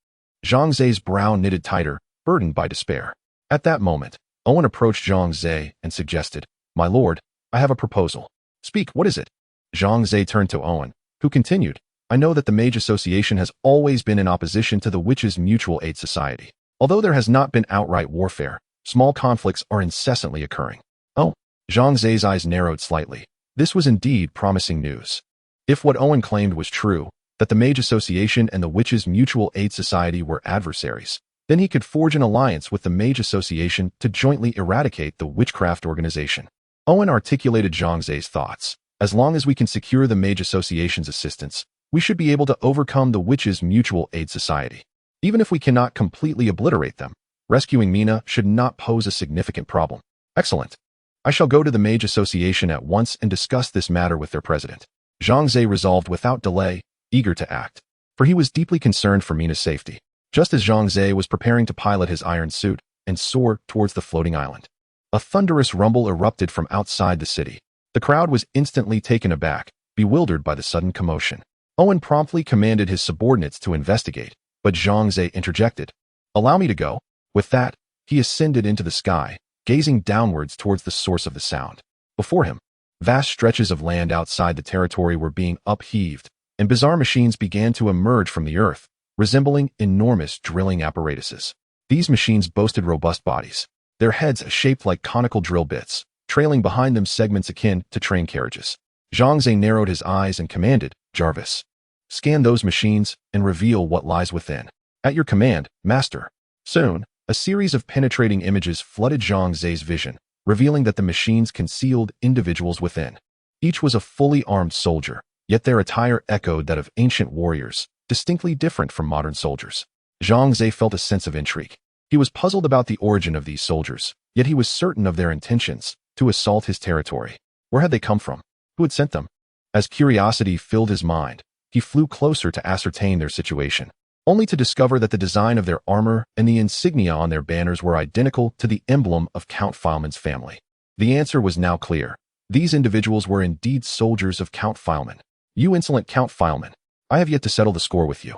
Zhang Ze's brow knitted tighter, burdened by despair. At that moment, Owen approached Zhang Ze and suggested, "My lord, I have a proposal." "Speak, what is it?" Zhang Ze turned to Owen, who continued, "I know that the Mage Association has always been in opposition to the Witches' Mutual Aid Society. Although there has not been outright warfare, small conflicts are incessantly occurring." "Oh." Zhang Ze's eyes narrowed slightly. This was indeed promising news. If what Owen claimed was true, that the Mage Association and the Witches' Mutual Aid Society were adversaries, then he could forge an alliance with the Mage Association to jointly eradicate the witchcraft organization. Owen articulated Zhang Ze's thoughts. "As long as we can secure the Mage Association's assistance, we should be able to overcome the Witches' Mutual Aid Society. Even if we cannot completely obliterate them, rescuing Mina should not pose a significant problem." "Excellent. I shall go to the Mage Association at once and discuss this matter with their president." Zhang Ze resolved without delay, eager to act, for he was deeply concerned for Mina's safety. Just as Zhang Ze was preparing to pilot his iron suit and soar towards the floating island, a thunderous rumble erupted from outside the city. The crowd was instantly taken aback, bewildered by the sudden commotion. Owen promptly commanded his subordinates to investigate, but Zhang Ze interjected, "Allow me to go." With that, he ascended into the sky, gazing downwards towards the source of the sound. Before him, vast stretches of land outside the territory were being upheaved, and bizarre machines began to emerge from the earth, resembling enormous drilling apparatuses. These machines boasted robust bodies, their heads shaped like conical drill bits, trailing behind them segments akin to train carriages. Zhang Ze narrowed his eyes and commanded, "Jarvis, scan those machines and reveal what lies within." "At your command, master." Soon, a series of penetrating images flooded Zhang Ze's vision, revealing that the machines concealed individuals within. Each was a fully armed soldier, yet their attire echoed that of ancient warriors, distinctly different from modern soldiers. Zhang Ze felt a sense of intrigue. He was puzzled about the origin of these soldiers, yet he was certain of their intentions, to assault his territory. Where had they come from? Who had sent them? As curiosity filled his mind, he flew closer to ascertain their situation, only to discover that the design of their armor and the insignia on their banners were identical to the emblem of Count Fileman's family. The answer was now clear. These individuals were indeed soldiers of Count Fileman. "You insolent Count Fileman, I have yet to settle the score with you.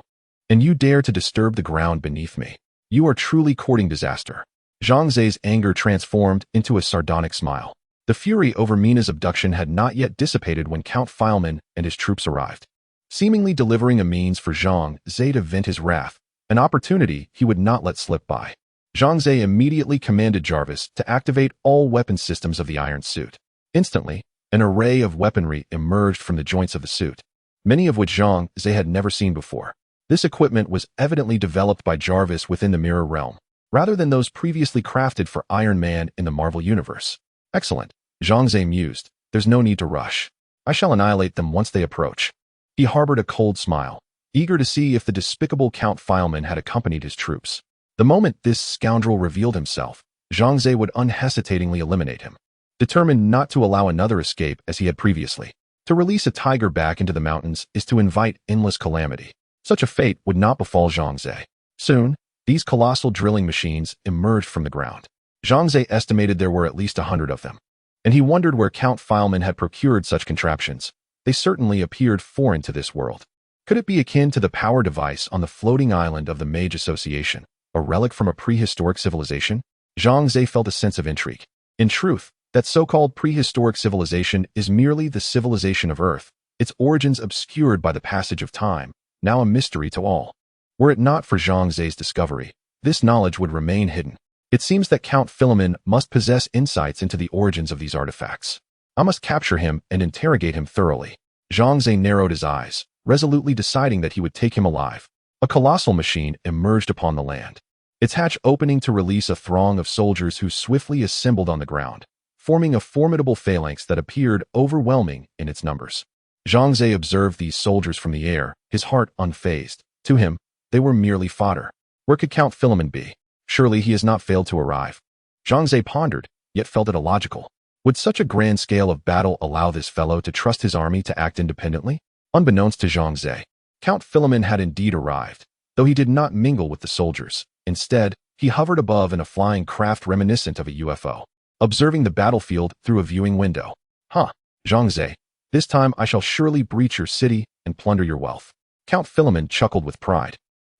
And you dare to disturb the ground beneath me. You are truly courting disaster." Zhang Ze's anger transformed into a sardonic smile. The fury over Mina's abduction had not yet dissipated when Count Fileman and his troops arrived, seemingly delivering a means for Zhang Ze to vent his wrath, an opportunity he would not let slip by. Zhang Ze immediately commanded Jarvis to activate all weapon systems of the iron suit. Instantly, an array of weaponry emerged from the joints of the suit, many of which Zhang Ze had never seen before. This equipment was evidently developed by Jarvis within the Mirror Realm, rather than those previously crafted for Iron Man in the Marvel Universe. "Excellent," Zhang Ze mused. "There's no need to rush. I shall annihilate them once they approach." He harbored a cold smile, eager to see if the despicable Count Fileman had accompanied his troops. The moment this scoundrel revealed himself, Zhang Ze would unhesitatingly eliminate him, determined not to allow another escape as he had previously. To release a tiger back into the mountains is to invite endless calamity. Such a fate would not befall Zhang Ze. Soon, these colossal drilling machines emerged from the ground. Zhang Ze estimated there were at least 100 of them, and he wondered where Count Fileman had procured such contraptions. They certainly appeared foreign to this world. Could it be akin to the power device on the floating island of the Mage Association, a relic from a prehistoric civilization? Zhang Ze felt a sense of intrigue. In truth, that so-called prehistoric civilization is merely the civilization of Earth, its origins obscured by the passage of time, now a mystery to all. Were it not for Zhang Ze's discovery, this knowledge would remain hidden. It seems that Count Fileman must possess insights into the origins of these artifacts. I must capture him and interrogate him thoroughly. Zhang Ze narrowed his eyes, resolutely deciding that he would take him alive. A colossal machine emerged upon the land. its hatch opening to release a throng of soldiers who swiftly assembled on the ground, forming a formidable phalanx that appeared overwhelming in its numbers. Zhang Ze observed these soldiers from the air, his heart unfazed. To him, they were merely fodder. Where could Count Philemon be? Surely he has not failed to arrive. Zhang Ze pondered, yet felt it illogical. Would such a grand scale of battle allow this fellow to trust his army to act independently? Unbeknownst to Zhang Ze, Count Philemon had indeed arrived, though he did not mingle with the soldiers. Instead, he hovered above in a flying craft reminiscent of a UFO, observing the battlefield through a viewing window. Huh, Zhang Ze, this time I shall surely breach your city and plunder your wealth. Count Philemon chuckled with pride.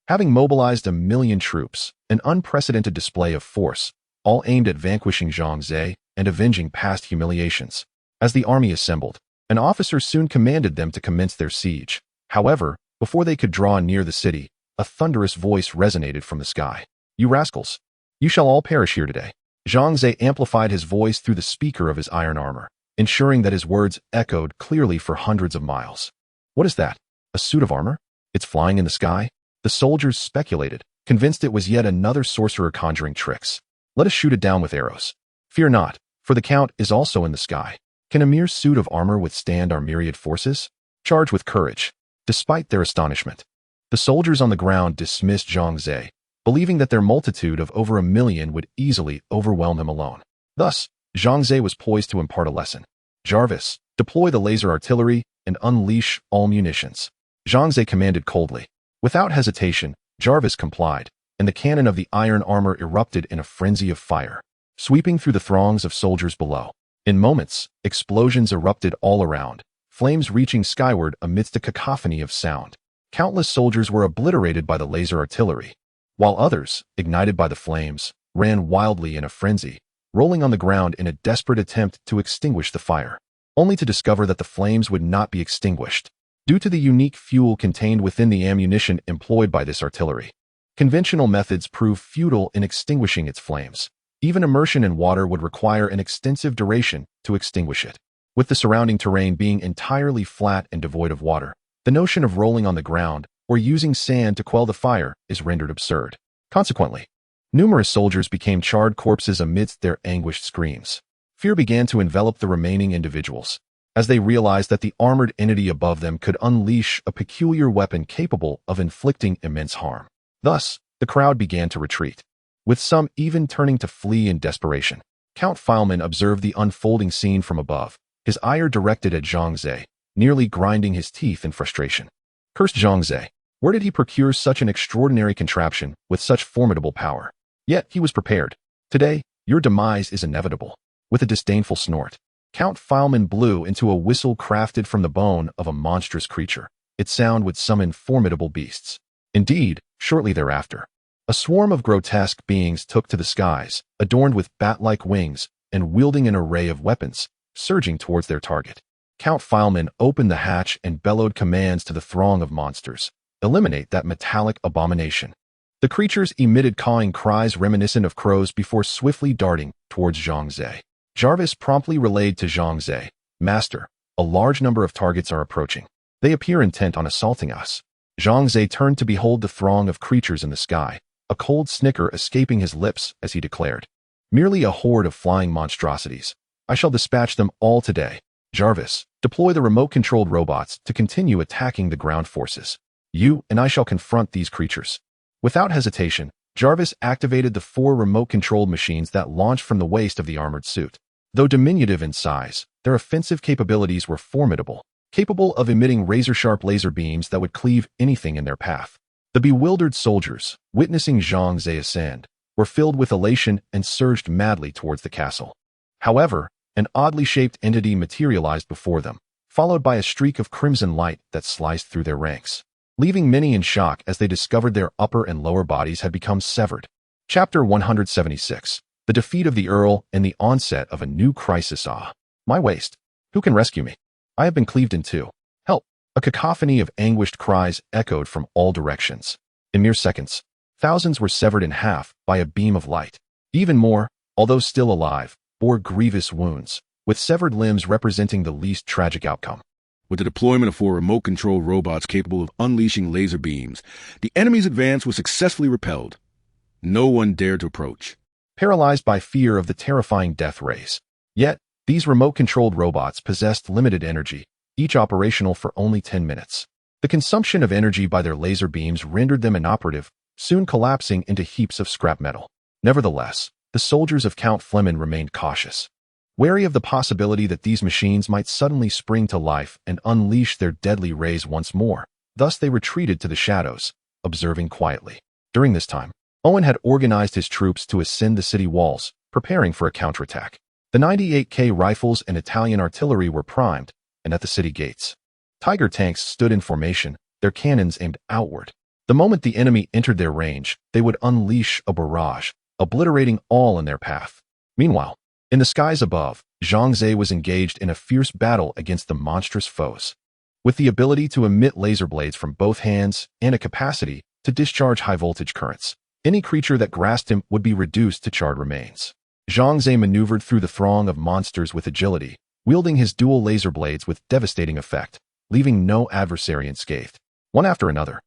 Having mobilized 1,000,000 troops, an unprecedented display of force, all aimed at vanquishing Zhang Ze and avenging past humiliations. As the army assembled, an officer soon commanded them to commence their siege. However, before they could draw near the city, a thunderous voice resonated from the sky. You rascals! You shall all perish here today. Zhang Ze amplified his voice through the speaker of his iron armor, ensuring that his words echoed clearly for hundreds of miles. What is that? A suit of armor? It's flying in the sky? The soldiers speculated, convinced it was yet another sorcerer conjuring tricks. Let us shoot it down with arrows. Fear not, for the Count is also in the sky. Can a mere suit of armor withstand our myriad forces? Charge with courage. Despite their astonishment, the soldiers on the ground dismissed Zhang Ze, believing that their multitude of over 1,000,000 would easily overwhelm him alone. Thus, Zhang Ze was poised to impart a lesson. Jarvis, deploy the laser artillery and unleash all munitions. Zhang Ze commanded coldly. Without hesitation, Jarvis complied, and the cannon of the iron armor erupted in a frenzy of fire, sweeping through the throngs of soldiers below. In moments, explosions erupted all around, flames reaching skyward amidst a cacophony of sound. Countless soldiers were obliterated by the laser artillery, while others, ignited by the flames, ran wildly in a frenzy, rolling on the ground in a desperate attempt to extinguish the fire, only to discover that the flames would not be extinguished, due to the unique fuel contained within the ammunition employed by this artillery. Conventional methods proved futile in extinguishing its flames. Even immersion in water would require an extensive duration to extinguish it. With the surrounding terrain being entirely flat and devoid of water, the notion of rolling on the ground or using sand to quell the fire is rendered absurd. Consequently, numerous soldiers became charred corpses amidst their anguished screams. Fear began to envelop the remaining individuals, as they realized that the armored entity above them could unleash a peculiar weapon capable of inflicting immense harm. Thus, the crowd began to retreat, with some even turning to flee in desperation. Count Philemon observed the unfolding scene from above, his ire directed at Zhang Ze, nearly grinding his teeth in frustration. Cursed Zhang Ze! Where did he procure such an extraordinary contraption with such formidable power? Yet he was prepared. Today, your demise is inevitable. With a disdainful snort, Count Philemon blew into a whistle crafted from the bone of a monstrous creature. Its sound would summon formidable beasts. Indeed, shortly thereafter, a swarm of grotesque beings took to the skies, adorned with bat-like wings and wielding an array of weapons, surging towards their target. Count Philemon opened the hatch and bellowed commands to the throng of monsters. Eliminate that metallic abomination. The creatures emitted cawing cries reminiscent of crows before swiftly darting towards Zhang Ze. Jarvis promptly relayed to Zhang Ze, Master, a large number of targets are approaching. They appear intent on assaulting us. Zhang Ze turned to behold the throng of creatures in the sky, a cold snicker escaping his lips as he declared, merely a horde of flying monstrosities. I shall dispatch them all today. Jarvis, deploy the remote-controlled robots to continue attacking the ground forces. You and I shall confront these creatures. Without hesitation, Jarvis activated the 4 remote-controlled machines that launched from the waist of the armored suit. Though diminutive in size, their offensive capabilities were formidable, capable of emitting razor-sharp laser beams that would cleave anything in their path. The bewildered soldiers, witnessing Zhang Ze ascend, were filled with elation and surged madly towards the castle. However, an oddly shaped entity materialized before them, followed by a streak of crimson light that sliced through their ranks, leaving many in shock as they discovered their upper and lower bodies had become severed. Chapter 176. The Defeat of the Earl and the Onset of a New Crisis. Ah, my waist! Who can rescue me? I have been cleaved in two. Help! A cacophony of anguished cries echoed from all directions. In mere seconds, thousands were severed in half by a beam of light. Even more, although still alive, bore grievous wounds, with severed limbs representing the least tragic outcome. With the deployment of 4 remote-controlled robots capable of unleashing laser beams, the enemy's advance was successfully repelled. No one dared to approach. paralyzed by fear of the terrifying death rays. Yet, these remote-controlled robots possessed limited energy, each operational for only 10 minutes. The consumption of energy by their laser beams rendered them inoperative, soon collapsing into heaps of scrap metal. Nevertheless, the soldiers of Count Flemin remained cautious, wary of the possibility that these machines might suddenly spring to life and unleash their deadly rays once more. Thus they retreated to the shadows, observing quietly. During this time, Owen had organized his troops to ascend the city walls, preparing for a counterattack. The 98K rifles and Italian artillery were primed, and at the city gates, Tiger tanks stood in formation, their cannons aimed outward. The moment the enemy entered their range, they would unleash a barrage, obliterating all in their path. Meanwhile, in the skies above, Zhang Ze was engaged in a fierce battle against the monstrous foes. With the ability to emit laser blades from both hands and a capacity to discharge high-voltage currents, any creature that grasped him would be reduced to charred remains. Zhang Ze maneuvered through the throng of monsters with agility, wielding his dual laser blades with devastating effect, leaving no adversary unscathed. One after another,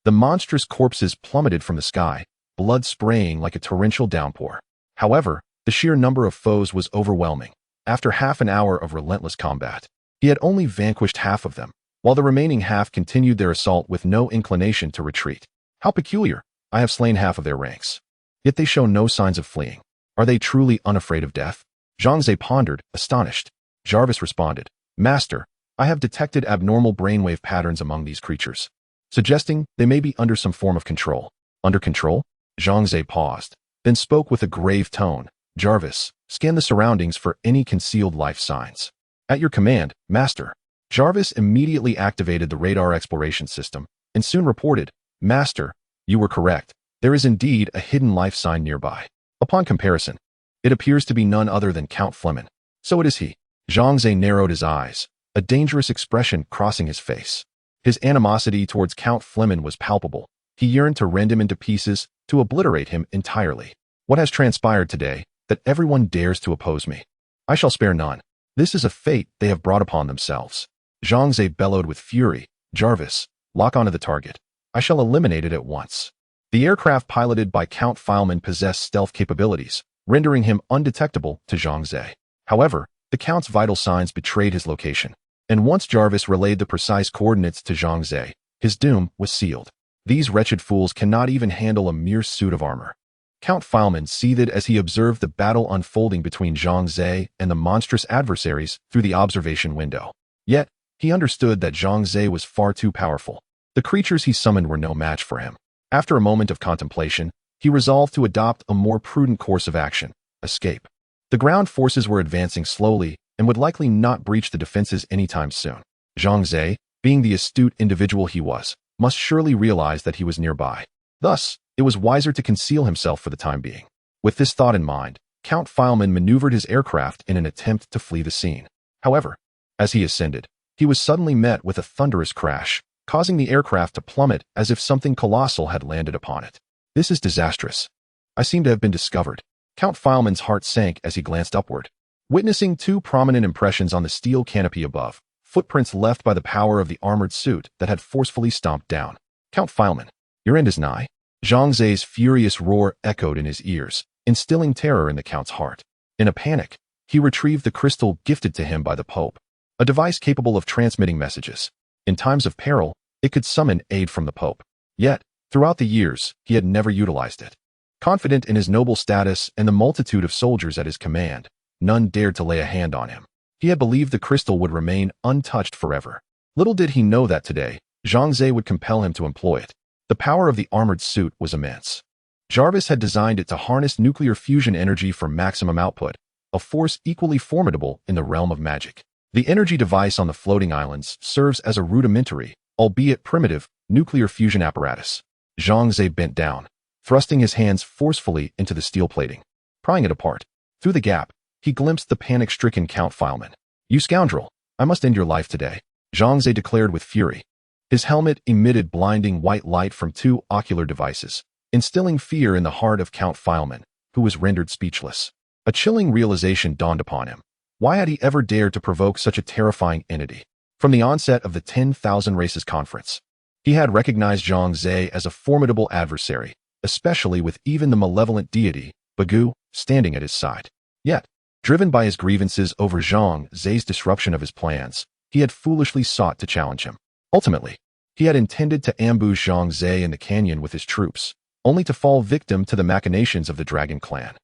the monstrous corpses plummeted from the sky, blood spraying like a torrential downpour. However, the sheer number of foes was overwhelming. After half an hour of relentless combat, he had only vanquished half of them, while the remaining half continued their assault with no inclination to retreat. How peculiar! I have slain half of their ranks. Yet they show no signs of fleeing. Are they truly unafraid of death? Zhang Ze pondered, astonished. Jarvis responded, Master, I have detected abnormal brainwave patterns among these creatures, suggesting they may be under some form of control. Under control? Zhang Ze paused, then spoke with a grave tone. Jarvis, scan the surroundings for any concealed life signs. At your command, Master. Jarvis immediately activated the radar exploration system, and soon reported, Master, you were correct. There is indeed a hidden life sign nearby. Upon comparison, it appears to be none other than Count Flemin. So it is he. Zhang Ze narrowed his eyes, a dangerous expression crossing his face. His animosity towards Count Flemin was palpable. He yearned to rend him into pieces, to obliterate him entirely. What has transpired today, that everyone dares to oppose me? I shall spare none. This is a fate they have brought upon themselves. Zhang Ze bellowed with fury. Jarvis, lock onto the target. I shall eliminate it at once. The aircraft piloted by Count Flemin possessed stealth capabilities, rendering him undetectable to Zhang Ze. However, the Count's vital signs betrayed his location, and once Jarvis relayed the precise coordinates to Zhang Ze, his doom was sealed. These wretched fools cannot even handle a mere suit of armor. Count Flemin seethed as he observed the battle unfolding between Zhang Ze and the monstrous adversaries through the observation window. Yet, he understood that Zhang Ze was far too powerful. The creatures he summoned were no match for him. After a moment of contemplation, he resolved to adopt a more prudent course of action: escape. The ground forces were advancing slowly and would likely not breach the defenses anytime soon. Zhang Ze, being the astute individual he was, must surely realize that he was nearby. Thus, it was wiser to conceal himself for the time being. With this thought in mind, Count Flemin maneuvered his aircraft in an attempt to flee the scene. However, as he ascended, he was suddenly met with a thunderous crash, causing the aircraft to plummet as if something colossal had landed upon it. This is disastrous. I seem to have been discovered. Count Flemin's heart sank as he glanced upward, witnessing two prominent impressions on the steel canopy above, footprints left by the power of the armored suit that had forcefully stomped down. Count Flemin, your end is nigh. Zhang Ze's furious roar echoed in his ears, instilling terror in the Count's heart. In a panic, he retrieved the crystal gifted to him by the Pope, a device capable of transmitting messages. In times of peril, it could summon aid from the Pope. Yet, throughout the years, he had never utilized it. Confident in his noble status and the multitude of soldiers at his command, none dared to lay a hand on him. He had believed the crystal would remain untouched forever. Little did he know that today, Zhang Ze would compel him to employ it. The power of the armored suit was immense. Jarvis had designed it to harness nuclear fusion energy for maximum output, a force equally formidable in the realm of magic. The energy device on the floating islands serves as a rudimentary, albeit primitive, nuclear fusion apparatus. Zhang Ze bent down, thrusting his hands forcefully into the steel plating, prying it apart. Through the gap, he glimpsed the panic-stricken Count Flemin. You scoundrel! I must end your life today, Zhang Ze declared with fury. His helmet emitted blinding white light from two ocular devices, instilling fear in the heart of Count Flemin, who was rendered speechless. A chilling realization dawned upon him. Why had he ever dared to provoke such a terrifying entity? From the onset of the 10,000 Races Conference, he had recognized Zhang Ze as a formidable adversary, especially with even the malevolent deity, Bagu, standing at his side. Yet, driven by his grievances over Zhang Ze's disruption of his plans, he had foolishly sought to challenge him. Ultimately, he had intended to ambush Zhang Ze in the canyon with his troops, only to fall victim to the machinations of the Dragon Clan,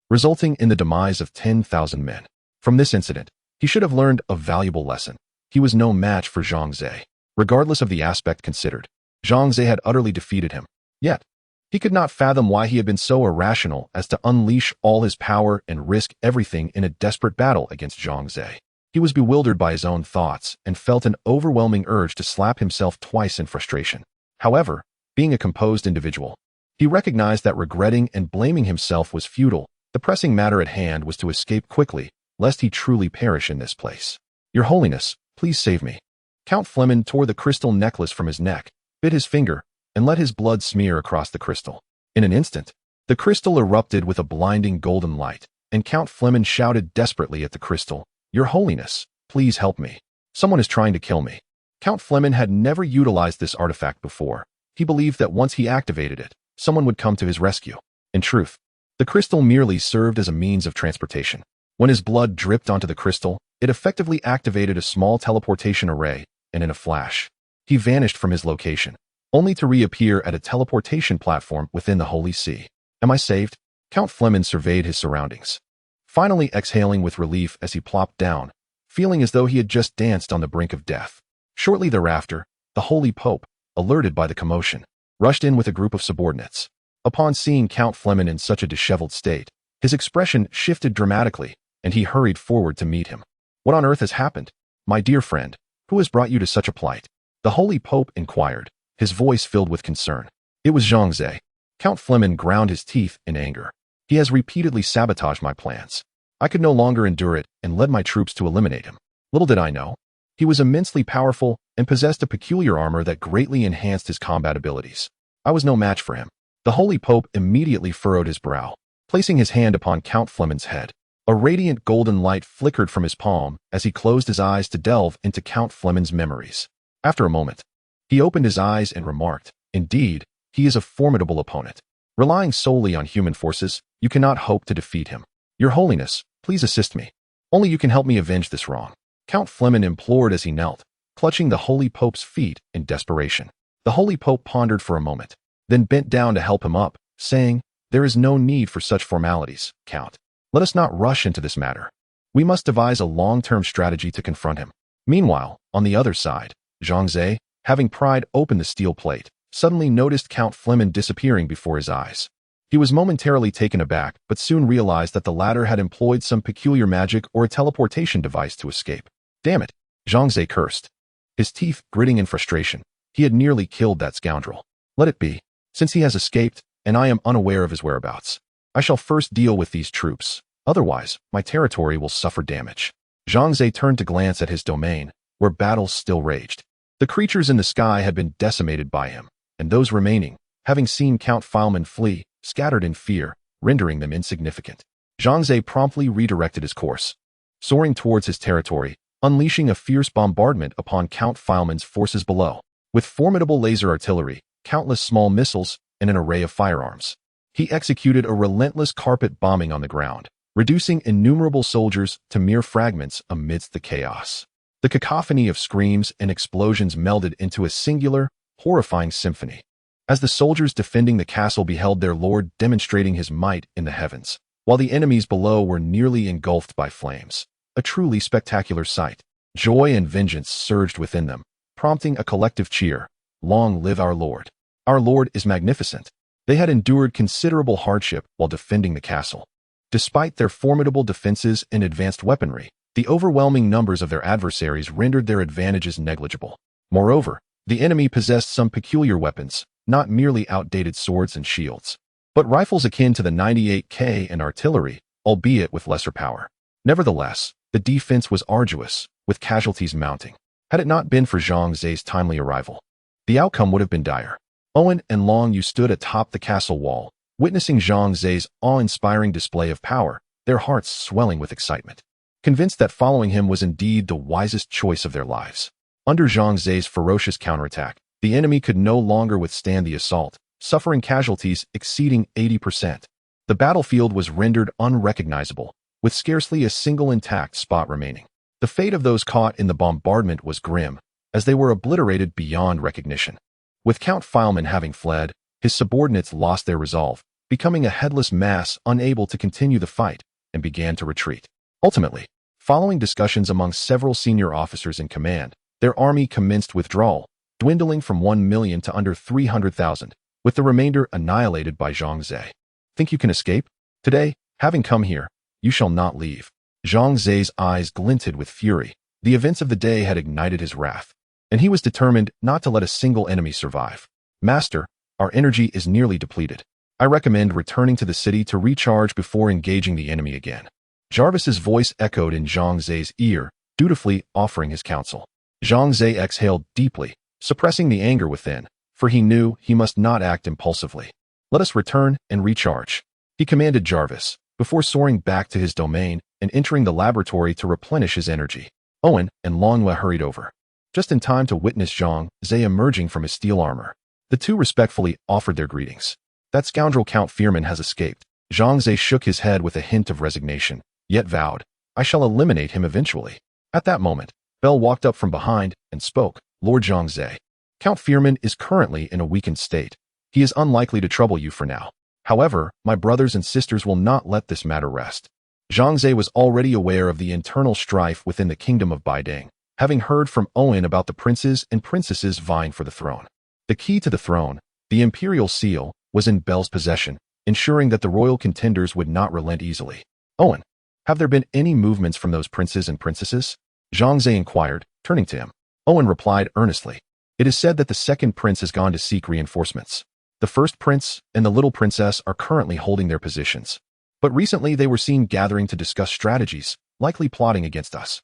resulting in the demise of 10,000 men. From this incident, he should have learned a valuable lesson. He was no match for Zhang Ze. Regardless of the aspect considered, Zhang Ze had utterly defeated him. Yet, he could not fathom why he had been so irrational as to unleash all his power and risk everything in a desperate battle against Zhang Ze. He was bewildered by his own thoughts and felt an overwhelming urge to slap himself twice in frustration. However, being a composed individual, he recognized that regretting and blaming himself was futile. The pressing matter at hand was to escape quickly, lest he truly perish in this place. Your Holiness, please save me. Count Fleming tore the crystal necklace from his neck, bit his finger, and let his blood smear across the crystal. In an instant, the crystal erupted with a blinding golden light, and Count Fleming shouted desperately at the crystal, Your Holiness, please help me. Someone is trying to kill me. Count Fleming had never utilized this artifact before. He believed that once he activated it, someone would come to his rescue. In truth, the crystal merely served as a means of transportation. When his blood dripped onto the crystal, it effectively activated a small teleportation array, and in a flash, he vanished from his location, only to reappear at a teleportation platform within the Holy See. Am I saved? Count Fleming surveyed his surroundings, finally exhaling with relief as he plopped down, feeling as though he had just danced on the brink of death. Shortly thereafter, the Holy Pope, alerted by the commotion, rushed in with a group of subordinates. Upon seeing Count Fleming in such a disheveled state, his expression shifted dramatically, and he hurried forward to meet him. What on earth has happened? My dear friend, who has brought you to such a plight? The Holy Pope inquired, his voice filled with concern. It was Zhang Ze. Count Fleming ground his teeth in anger. He has repeatedly sabotaged my plans. I could no longer endure it and led my troops to eliminate him. Little did I know, he was immensely powerful and possessed a peculiar armor that greatly enhanced his combat abilities. I was no match for him. The Holy Pope immediately furrowed his brow, placing his hand upon Count Fleming's head. A radiant golden light flickered from his palm as he closed his eyes to delve into Count Fleming's memories. After a moment, he opened his eyes and remarked, Indeed, he is a formidable opponent. Relying solely on human forces, you cannot hope to defeat him. Your Holiness, please assist me. Only you can help me avenge this wrong. Count Fleming implored as he knelt, clutching the Holy Pope's feet in desperation. The Holy Pope pondered for a moment, then bent down to help him up, saying, There is no need for such formalities, Count. Let us not rush into this matter. We must devise a long-term strategy to confront him. Meanwhile, on the other side, Zhang Ze, having pried open the steel plate, suddenly noticed Count Fleming disappearing before his eyes. He was momentarily taken aback, but soon realized that the latter had employed some peculiar magic or a teleportation device to escape. Damn it, Zhang Ze cursed, his teeth gritting in frustration. He had nearly killed that scoundrel. Let it be, since he has escaped, and I am unaware of his whereabouts. I shall first deal with these troops, otherwise my territory will suffer damage. Zhang Ze turned to glance at his domain, where battles still raged. The creatures in the sky had been decimated by him, and those remaining, having seen Count Fleming flee, scattered in fear, rendering them insignificant. Zhang Ze promptly redirected his course, soaring towards his territory, unleashing a fierce bombardment upon Count Fleming's forces below. With formidable laser artillery, countless small missiles, and an array of firearms, he executed a relentless carpet bombing on the ground, reducing innumerable soldiers to mere fragments amidst the chaos. The cacophony of screams and explosions melded into a singular, horrifying symphony, as the soldiers defending the castle beheld their lord demonstrating his might in the heavens, while the enemies below were nearly engulfed by flames. A truly spectacular sight. Joy and vengeance surged within them, prompting a collective cheer. Long live our Lord. Our Lord is magnificent. They had endured considerable hardship while defending the castle. Despite their formidable defenses and advanced weaponry, the overwhelming numbers of their adversaries rendered their advantages negligible. Moreover, the enemy possessed some peculiar weapons, not merely outdated swords and shields, but rifles akin to the 98K and artillery, albeit with lesser power. Nevertheless, the defense was arduous, with casualties mounting. Had it not been for Zhang Ze's timely arrival, the outcome would have been dire. Owen and Long Yu stood atop the castle wall, witnessing Zhang Ze's awe-inspiring display of power, their hearts swelling with excitement, convinced that following him was indeed the wisest choice of their lives. Under Zhang Ze's ferocious counterattack, the enemy could no longer withstand the assault, suffering casualties exceeding 80%. The battlefield was rendered unrecognizable, with scarcely a single intact spot remaining. The fate of those caught in the bombardment was grim, as they were obliterated beyond recognition. With Count Fileman having fled, his subordinates lost their resolve, becoming a headless mass unable to continue the fight, and began to retreat. Ultimately, following discussions among several senior officers in command, their army commenced withdrawal, dwindling from 1 million to under 300,000, with the remainder annihilated by Zhang Ze. Think you can escape? Today, having come here, you shall not leave. Zhang Ze's eyes glinted with fury. The events of the day had ignited his wrath, and he was determined not to let a single enemy survive. Master, our energy is nearly depleted. I recommend returning to the city to recharge before engaging the enemy again. Jarvis's voice echoed in Zhang Ze's ear, dutifully offering his counsel. Zhang Ze exhaled deeply, suppressing the anger within, for he knew he must not act impulsively. Let us return and recharge, he commanded Jarvis, before soaring back to his domain and entering the laboratory to replenish his energy. Owen and Longhua hurried over, just in time to witness Zhang Ze emerging from his steel armor. The two respectfully offered their greetings. That scoundrel Count Fearman has escaped. Zhang Ze shook his head with a hint of resignation, yet vowed, I shall eliminate him eventually. At that moment, Bell walked up from behind and spoke. Lord Zhang Ze, Count Fearman is currently in a weakened state. He is unlikely to trouble you for now. However, my brothers and sisters will not let this matter rest. Zhang Ze was already aware of the internal strife within the kingdom of Baiding, having heard from Owen about the princes and princesses vying for the throne. The key to the throne, the imperial seal, was in Bell's possession, ensuring that the royal contenders would not relent easily. Owen, have there been any movements from those princes and princesses? Zhang Ze inquired, turning to him. Owen replied earnestly. It is said that the second prince has gone to seek reinforcements. The first prince and the little princess are currently holding their positions. But recently they were seen gathering to discuss strategies, likely plotting against us.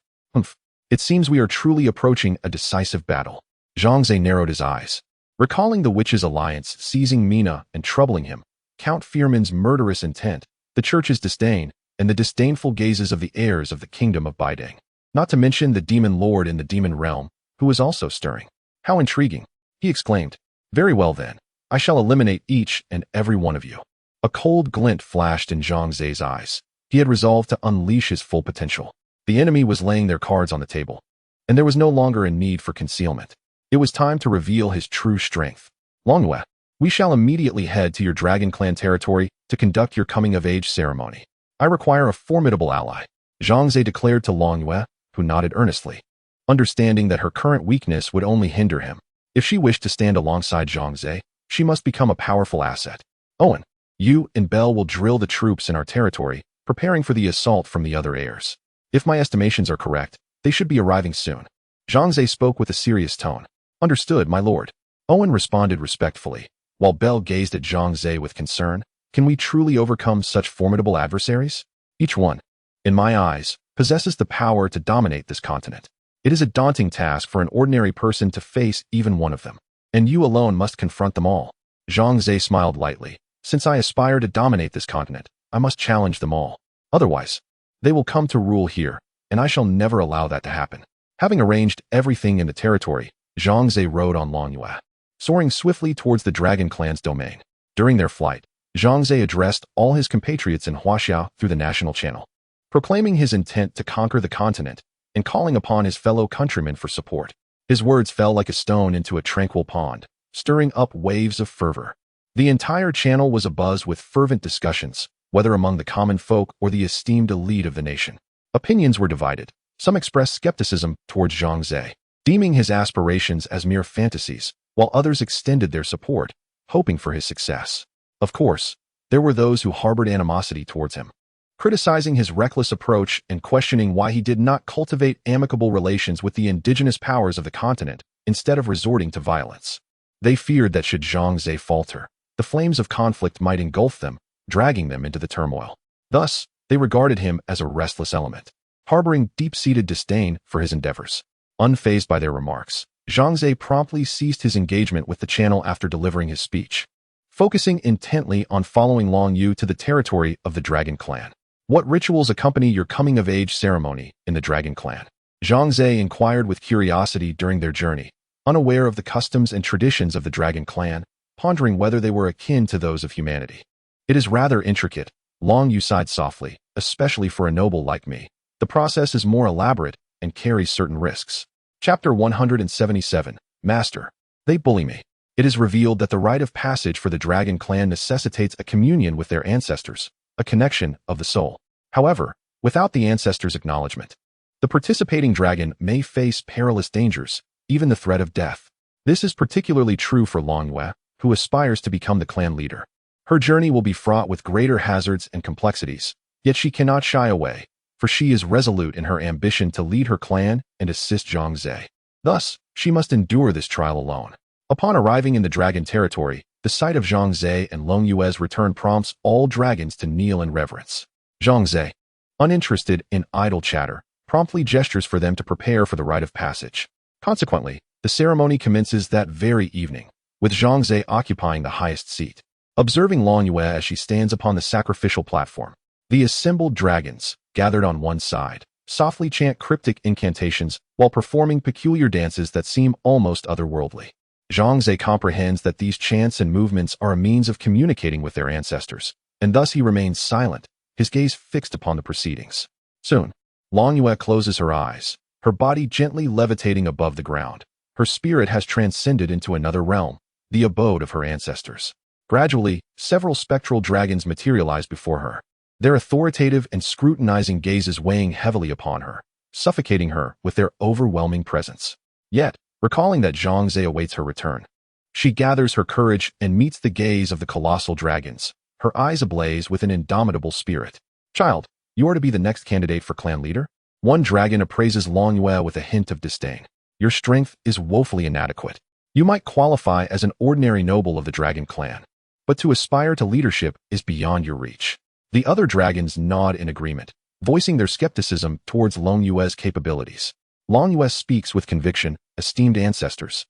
It seems we are truly approaching a decisive battle. Zhang Ze narrowed his eyes. Recalling the witches' alliance seizing Mina and troubling him, Count Fearman's murderous intent, the church's disdain, and the disdainful gazes of the heirs of the kingdom of Baiding. Not to mention the demon lord in the demon realm, who was also stirring. How intriguing, he exclaimed. Very well then, I shall eliminate each and every one of you. A cold glint flashed in Zhang Ze's eyes. He had resolved to unleash his full potential. The enemy was laying their cards on the table, and there was no longer a need for concealment. It was time to reveal his true strength. Longhua, we shall immediately head to your Dragon Clan territory to conduct your coming-of-age ceremony. I require a formidable ally, Zhang Ze declared to Longhua, who nodded earnestly, understanding that her current weakness would only hinder him. If she wished to stand alongside Zhang Ze, she must become a powerful asset. Owen, you and Bell will drill the troops in our territory, preparing for the assault from the other heirs. If my estimations are correct, they should be arriving soon. Zhang Ze spoke with a serious tone. Understood, my lord. Owen responded respectfully, while Bell gazed at Zhang Ze with concern. Can we truly overcome such formidable adversaries? Each one, in my eyes, possesses the power to dominate this continent. It is a daunting task for an ordinary person to face even one of them. And you alone must confront them all. Zhang Ze smiled lightly. Since I aspire to dominate this continent, I must challenge them all. Otherwise, they will come to rule here, and I shall never allow that to happen. Having arranged everything in the territory, Zhang Ze rode on Longhua, soaring swiftly towards the Dragon Clan's domain. During their flight, Zhang Ze addressed all his compatriots in Huaxiao through the national channel, proclaiming his intent to conquer the continent and calling upon his fellow countrymen for support. His words fell like a stone into a tranquil pond, stirring up waves of fervor. The entire channel was abuzz with fervent discussions, whether among the common folk or the esteemed elite of the nation. Opinions were divided. Some expressed skepticism towards Zhang Ze, deeming his aspirations as mere fantasies, while others extended their support, hoping for his success. Of course, there were those who harbored animosity towards him, criticizing his reckless approach and questioning why he did not cultivate amicable relations with the indigenous powers of the continent instead of resorting to violence. They feared that should Zhang Ze falter, the flames of conflict might engulf them, dragging them into the turmoil. Thus, they regarded him as a restless element, harboring deep-seated disdain for his endeavors. Unfazed by their remarks, Zhang Ze promptly ceased his engagement with the channel after delivering his speech, focusing intently on following Long Yu to the territory of the Dragon Clan. What rituals accompany your coming-of-age ceremony in the Dragon Clan? Zhang Ze inquired with curiosity during their journey. Unaware of the customs and traditions of the Dragon Clan, pondering whether they were akin to those of humanity. It is rather intricate, Long Yu sighed softly, especially for a noble like me. The process is more elaborate and carries certain risks. Chapter 177, Master. They bully me. It is revealed that the rite of passage for the dragon clan necessitates a communion with their ancestors, a connection of the soul. However, without the ancestors' acknowledgement, the participating dragon may face perilous dangers, even the threat of death. This is particularly true for Long Yue, who aspires to become the clan leader. Her journey will be fraught with greater hazards and complexities, yet she cannot shy away, for she is resolute in her ambition to lead her clan and assist Zhang Ze. Thus, she must endure this trial alone. Upon arriving in the dragon territory, the sight of Zhang Ze and Long Yue's return prompts all dragons to kneel in reverence. Zhang Ze, uninterested in idle chatter, promptly gestures for them to prepare for the rite of passage. Consequently, the ceremony commences that very evening, with Zhang Ze occupying the highest seat. Observing Long Yue as she stands upon the sacrificial platform, the assembled dragons, gathered on one side, softly chant cryptic incantations while performing peculiar dances that seem almost otherworldly. Zhang Ze comprehends that these chants and movements are a means of communicating with their ancestors, and thus he remains silent, his gaze fixed upon the proceedings. Soon, Long Yue closes her eyes, her body gently levitating above the ground. Her spirit has transcended into another realm, the abode of her ancestors. Gradually, several spectral dragons materialize before her, their authoritative and scrutinizing gazes weighing heavily upon her, suffocating her with their overwhelming presence. Yet, recalling that Zhang Ze awaits her return, she gathers her courage and meets the gaze of the colossal dragons, her eyes ablaze with an indomitable spirit. Child, you are to be the next candidate for clan leader? One dragon appraises Long Yue with a hint of disdain. Your strength is woefully inadequate. You might qualify as an ordinary noble of the dragon clan, but to aspire to leadership is beyond your reach. The other dragons nod in agreement, voicing their skepticism towards Long Yue's capabilities. Long Yue speaks with conviction, esteemed ancestors.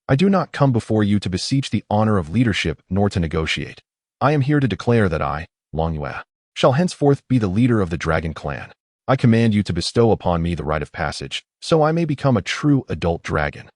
I do not come before you to beseech the honor of leadership nor to negotiate. I am here to declare that I, Long Yue, shall henceforth be the leader of the dragon clan. I command you to bestow upon me the rite of passage, so I may become a true adult dragon.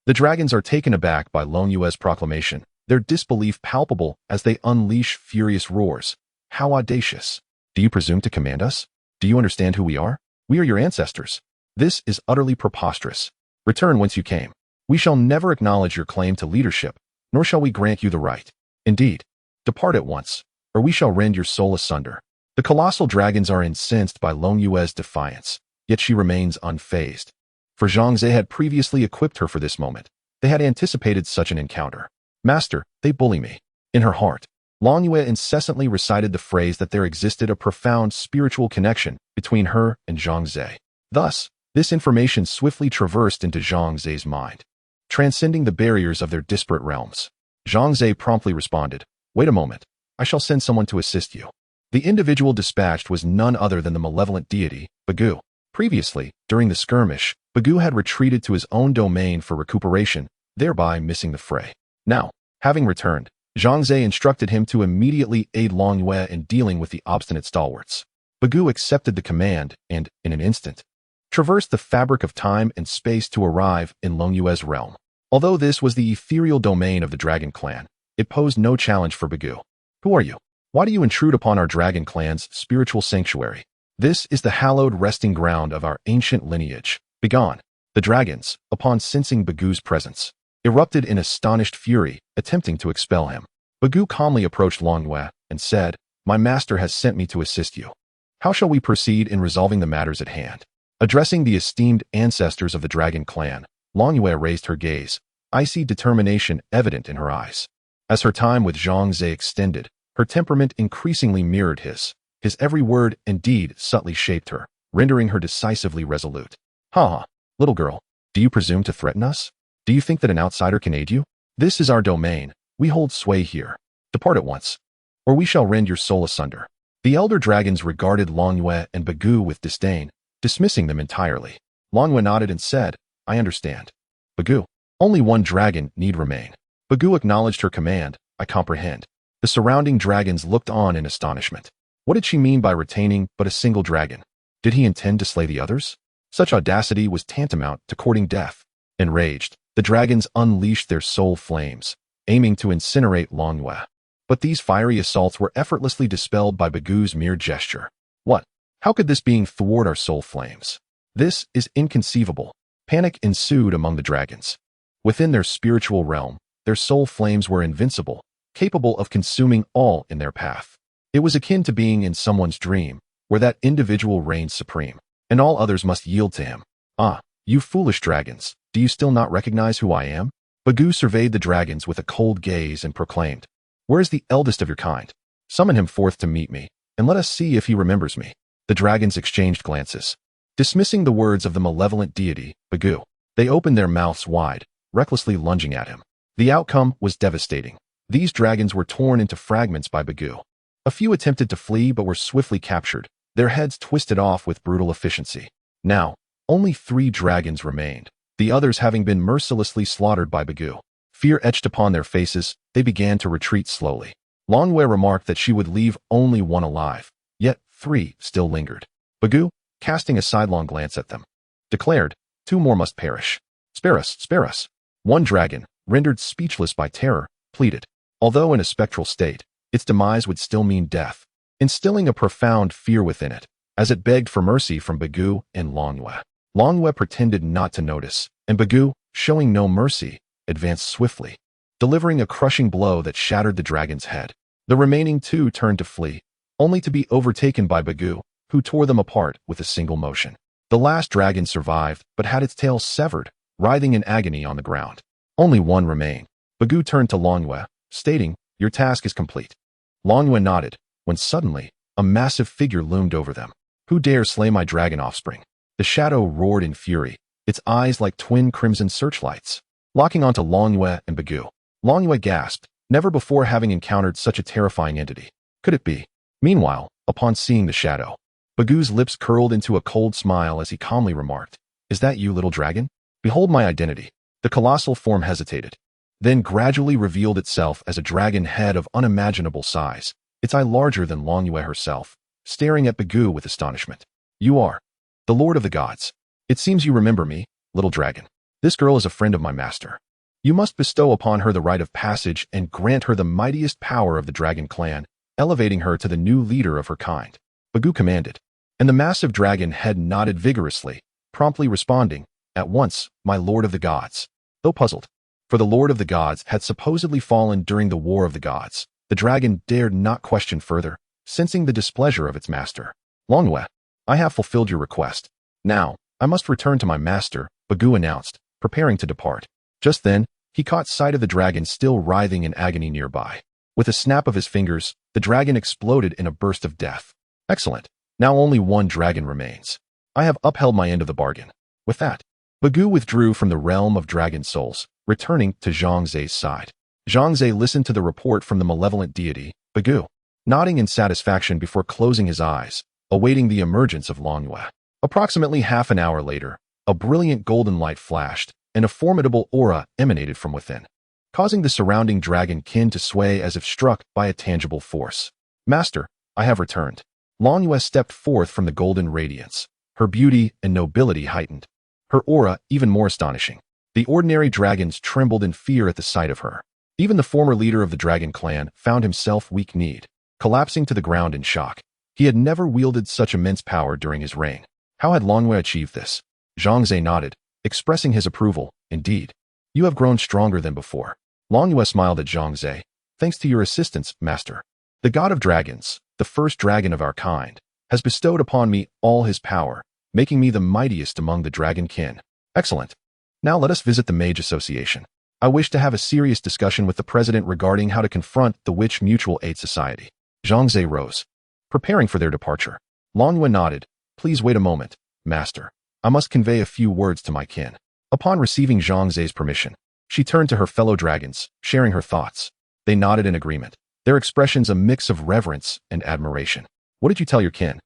The dragons are taken aback by Long Yue's proclamation, their disbelief palpable as they unleash furious roars. How audacious! Do you presume to command us? Do you understand who we are? We are your ancestors. This is utterly preposterous. Return whence you came. We shall never acknowledge your claim to leadership, nor shall we grant you the right. Indeed, depart at once, or we shall rend your soul asunder. The colossal dragons are incensed by Long Yue's defiance, yet she remains unfazed. For Zhang Ze had previously equipped her for this moment. They had anticipated such an encounter. Master, they bully me. In her heart, Long Yue incessantly recited the phrase that there existed a profound spiritual connection between her and Zhang Ze. Thus, this information swiftly traversed into Zhang Ze's mind, transcending the barriers of their disparate realms. Zhang Ze promptly responded, "Wait a moment. I shall send someone to assist you." The individual dispatched was none other than the malevolent deity, Bagu. Previously, during the skirmish, Bagu had retreated to his own domain for recuperation, thereby missing the fray. Now, having returned, Zhang Ze instructed him to immediately aid Long Yue in dealing with the obstinate stalwarts. Bagu accepted the command and, in an instant, traversed the fabric of time and space to arrive in Long Yue's realm. Although this was the ethereal domain of the dragon clan, it posed no challenge for Bagu. Who are you? Why do you intrude upon our dragon clan's spiritual sanctuary? This is the hallowed resting ground of our ancient lineage. Begone. The dragons, upon sensing Bagu's presence, erupted in astonished fury, attempting to expel him. Bagu calmly approached Long Yue and said, "My master has sent me to assist you. How shall we proceed in resolving the matters at hand?" Addressing the esteemed ancestors of the dragon clan, Long Yue raised her gaze, icy determination evident in her eyes. As her time with Zhang Ze extended, her temperament increasingly mirrored his. His every word and deed subtly shaped her, rendering her decisively resolute. "Ha! Little girl, do you presume to threaten us? Do you think that an outsider can aid you? This is our domain. We hold sway here. Depart at once, or we shall rend your soul asunder." The elder dragons regarded Long Yue and Bagu with disdain, dismissing them entirely. Long Yue nodded and said, "I understand. Bagu, only one dragon need remain." Bagu acknowledged her command, "I comprehend." The surrounding dragons looked on in astonishment. What did she mean by retaining but a single dragon? Did he intend to slay the others? Such audacity was tantamount to courting death. Enraged, the dragons unleashed their soul flames, aiming to incinerate Longyue. But these fiery assaults were effortlessly dispelled by Bagu's mere gesture. What? How could this being thwart our soul flames? This is inconceivable. Panic ensued among the dragons. Within their spiritual realm, their soul flames were invincible, capable of consuming all in their path. It was akin to being in someone's dream, where that individual reigns supreme, and all others must yield to him. Ah, you foolish dragons, do you still not recognize who I am? Bagu surveyed the dragons with a cold gaze and proclaimed, "Where is the eldest of your kind? Summon him forth to meet me, and let us see if he remembers me." The dragons exchanged glances. Dismissing the words of the malevolent deity, Bagu, they opened their mouths wide, recklessly lunging at him. The outcome was devastating. These dragons were torn into fragments by Bagu. A few attempted to flee but were swiftly captured, their heads twisted off with brutal efficiency. Now, only 3 dragons remained, the others having been mercilessly slaughtered by Bagu. Fear etched upon their faces, they began to retreat slowly. Longyue remarked that she would leave only 1 alive, yet 3 still lingered. Bagu, casting a sidelong glance at them, declared, "2 more must perish. Spare us, spare us." One dragon, rendered speechless by terror, pleaded. Although in a spectral state, its demise would still mean death, instilling a profound fear within it, as it begged for mercy from Bagu and Longyue. Longyue pretended not to notice, and Bagu, showing no mercy, advanced swiftly, delivering a crushing blow that shattered the dragon's head. The remaining 2 turned to flee, only to be overtaken by Bagu, who tore them apart with a single motion. The last dragon survived, but had its tail severed, writhing in agony on the ground. Only 1 remained. Bagu turned to Longyue, stating, "Your task is complete." Longyue nodded, when suddenly, a massive figure loomed over them. "Who dares slay my dragon offspring?" The shadow roared in fury, its eyes like twin crimson searchlights, locking onto Longyue and Bagu. Longyue gasped, never before having encountered such a terrifying entity. Could it be? Meanwhile, upon seeing the shadow, Bagu's lips curled into a cold smile as he calmly remarked, "Is that you, little dragon? Behold my identity." The colossal form hesitated, then gradually revealed itself as a dragon head of unimaginable size, its eye larger than Longyue herself, staring at Bagu with astonishment. "You are the Lord of the Gods. It seems you remember me, little dragon. This girl is a friend of my master. You must bestow upon her the rite of passage and grant her the mightiest power of the dragon clan, elevating her to the new leader of her kind." Bagu commanded, and the massive dragon head nodded vigorously, promptly responding, "At once, my Lord of the Gods." Though puzzled, for the Lord of the Gods had supposedly fallen during the War of the Gods, the dragon dared not question further, sensing the displeasure of its master. "Longyue, I have fulfilled your request. Now, I must return to my master," Bagu announced, preparing to depart. Just then, he caught sight of the dragon still writhing in agony nearby. With a snap of his fingers, the dragon exploded in a burst of death. "Excellent. Now only 1 dragon remains. I have upheld my end of the bargain." With that, Bagu withdrew from the realm of dragon souls, returning to Zhang Ze's side. Zhang Ze listened to the report from the malevolent deity, Bagu, nodding in satisfaction before closing his eyes, awaiting the emergence of Longyue. Approximately half an hour later, a brilliant golden light flashed, and a formidable aura emanated from within, causing the surrounding dragon kin to sway as if struck by a tangible force. "Master, I have returned." Longyue stepped forth from the golden radiance, her beauty and nobility heightened, her aura even more astonishing. The ordinary dragons trembled in fear at the sight of her. Even the former leader of the dragon clan found himself weak-kneed, collapsing to the ground in shock. He had never wielded such immense power during his reign. How had Longyue achieved this? Zhang Ze nodded, expressing his approval. "Indeed, you have grown stronger than before." Longyue smiled at Zhang Ze. "Thanks to your assistance, master. The god of dragons, the first dragon of our kind, has bestowed upon me all his power, making me the mightiest among the dragon kin." "Excellent. Now let us visit the Mage Association. I wish to have a serious discussion with the president regarding how to confront the Witch Mutual Aid Society." Zhang Ze rose, preparing for their departure. Longyue nodded. "Please wait a moment, master. I must convey a few words to my kin." Upon receiving Zhang Ze's permission, she turned to her fellow dragons, sharing her thoughts. They nodded in agreement, their expressions a mix of reverence and admiration. "What did you tell your kin?"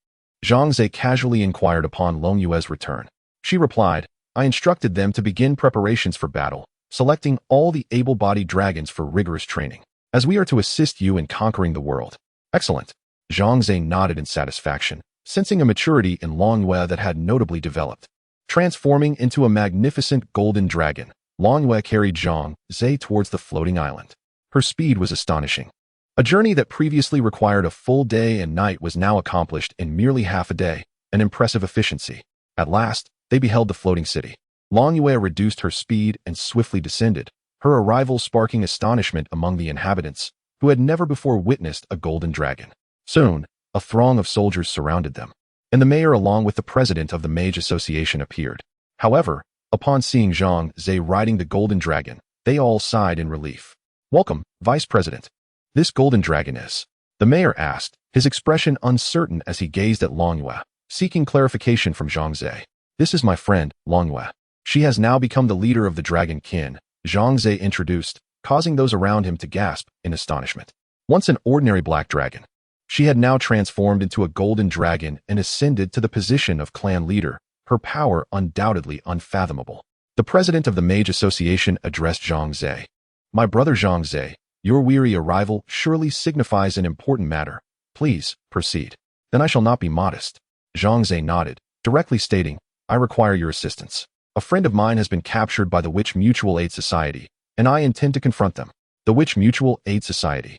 Zhang Ze casually inquired upon Longyue's return. She replied, "I instructed them to begin preparations for battle, selecting all the able-bodied dragons for rigorous training, as we are to assist you in conquering the world." "Excellent." Zhang Ze nodded in satisfaction, sensing a maturity in Longyue that had notably developed. Transforming into a magnificent golden dragon, Longyue carried Zhang Ze towards the floating island. Her speed was astonishing. A journey that previously required a full day and night was now accomplished in merely half a day, an impressive efficiency. At last, they beheld the floating city. Long Yue reduced her speed and swiftly descended, her arrival sparking astonishment among the inhabitants, who had never before witnessed a golden dragon. Soon, a throng of soldiers surrounded them, and the mayor along with the president of the Mage Association appeared. However, upon seeing Zhang Ze riding the golden dragon, they all sighed in relief. "Welcome, Vice President. This golden dragon is?" the mayor asked, his expression uncertain as he gazed at Long Yue, seeking clarification from Zhang Ze. "This is my friend, Long Yue. She has now become the leader of the dragon kin," Zhang Ze introduced, causing those around him to gasp in astonishment. Once an ordinary black dragon, she had now transformed into a golden dragon and ascended to the position of clan leader, her power undoubtedly unfathomable. The president of the Mage Association addressed Zhang Ze. "My brother Zhang Ze, your weary arrival surely signifies an important matter. Please, proceed." "Then I shall not be modest." Zhang Ze nodded, directly stating, "I require your assistance. A friend of mine has been captured by the Witch Mutual Aid Society, and I intend to confront them." The Witch Mutual Aid Society.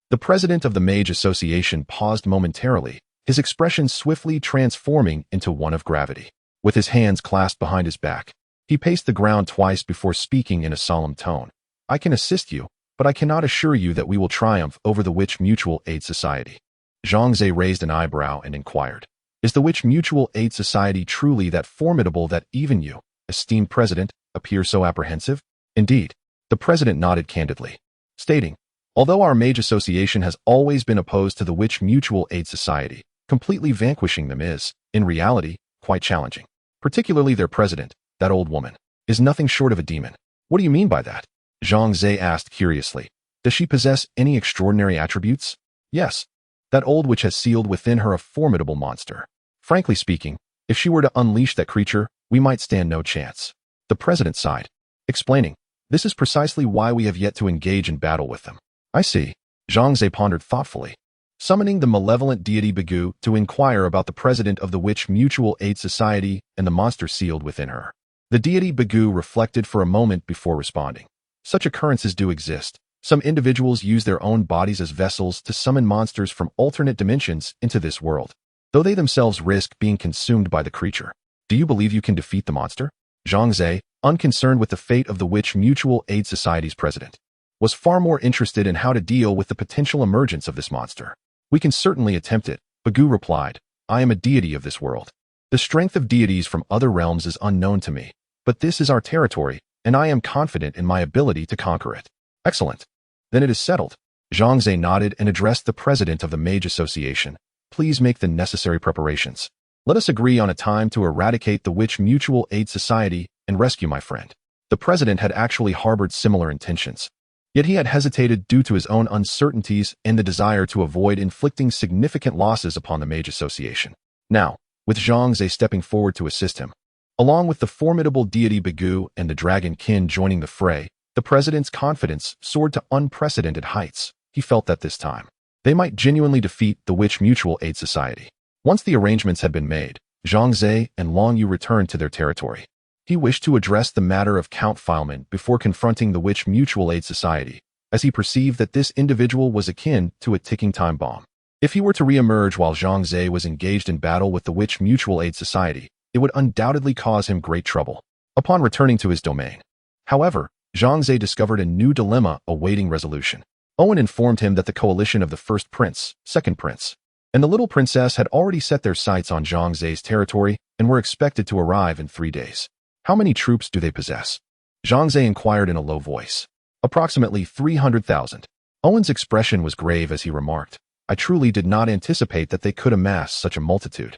The president of the Mage Association paused momentarily, his expression swiftly transforming into one of gravity. With his hands clasped behind his back, he paced the ground twice before speaking in a solemn tone. "I can assist you, but I cannot assure you that we will triumph over the Witch Mutual Aid Society." Zhang Ze raised an eyebrow and inquired, "Is the Witch Mutual Aid Society truly that formidable that even you, esteemed president, appear so apprehensive?" "Indeed." The president nodded candidly, stating, "Although our Mage Association has always been opposed to the Witch Mutual Aid Society, completely vanquishing them is, in reality, quite challenging. Particularly their president, that old woman, is nothing short of a demon." "What do you mean by that?" Zhang Ze asked curiously. "Does she possess any extraordinary attributes?" "Yes. That old witch has sealed within her a formidable monster. Frankly speaking, if she were to unleash that creature, we might stand no chance." The president sighed, explaining, "This is precisely why we have yet to engage in battle with them." "I see." Zhang Ze pondered thoughtfully, summoning the malevolent deity Bigu to inquire about the president of the Witch Mutual Aid Society and the monster sealed within her. The deity Bigu reflected for a moment before responding. "Such occurrences do exist. Some individuals use their own bodies as vessels to summon monsters from alternate dimensions into this world, though they themselves risk being consumed by the creature. Do you believe you can defeat the monster?" Zhang Ze, unconcerned with the fate of the Witch Mutual Aid Society's president, was far more interested in how to deal with the potential emergence of this monster. "We can certainly attempt it," Bigu replied. "I am a deity of this world. The strength of deities from other realms is unknown to me, but this is our territory, and I am confident in my ability to conquer it." "Excellent. Then it is settled." Zhang Ze nodded and addressed the president of the Mage Association. "Please make the necessary preparations. Let us agree on a time to eradicate the Witch Mutual Aid Society and rescue my friend." The president had actually harbored similar intentions, yet he had hesitated due to his own uncertainties and the desire to avoid inflicting significant losses upon the Mage Association. Now, with Zhang Ze stepping forward to assist him, along with the formidable deity Bigu and the dragon kin joining the fray, the president's confidence soared to unprecedented heights. He felt that this time, they might genuinely defeat the Witch Mutual Aid Society. Once the arrangements had been made, Zhang Ze and Long Yu returned to their territory. He wished to address the matter of Count Fileman before confronting the Witch Mutual Aid Society, as he perceived that this individual was akin to a ticking time bomb. If he were to re-emerge while Zhang Ze was engaged in battle with the Witch Mutual Aid Society, it would undoubtedly cause him great trouble. Upon returning to his domain, however, Zhang Ze discovered a new dilemma awaiting resolution. Owen informed him that the coalition of the first prince, second prince, and the little princess had already set their sights on Zhang Ze's territory and were expected to arrive in 3 days. "How many troops do they possess?" Zhang Ze inquired in a low voice. "Approximately 300,000. Owen's expression was grave as he remarked, "I truly did not anticipate that they could amass such a multitude."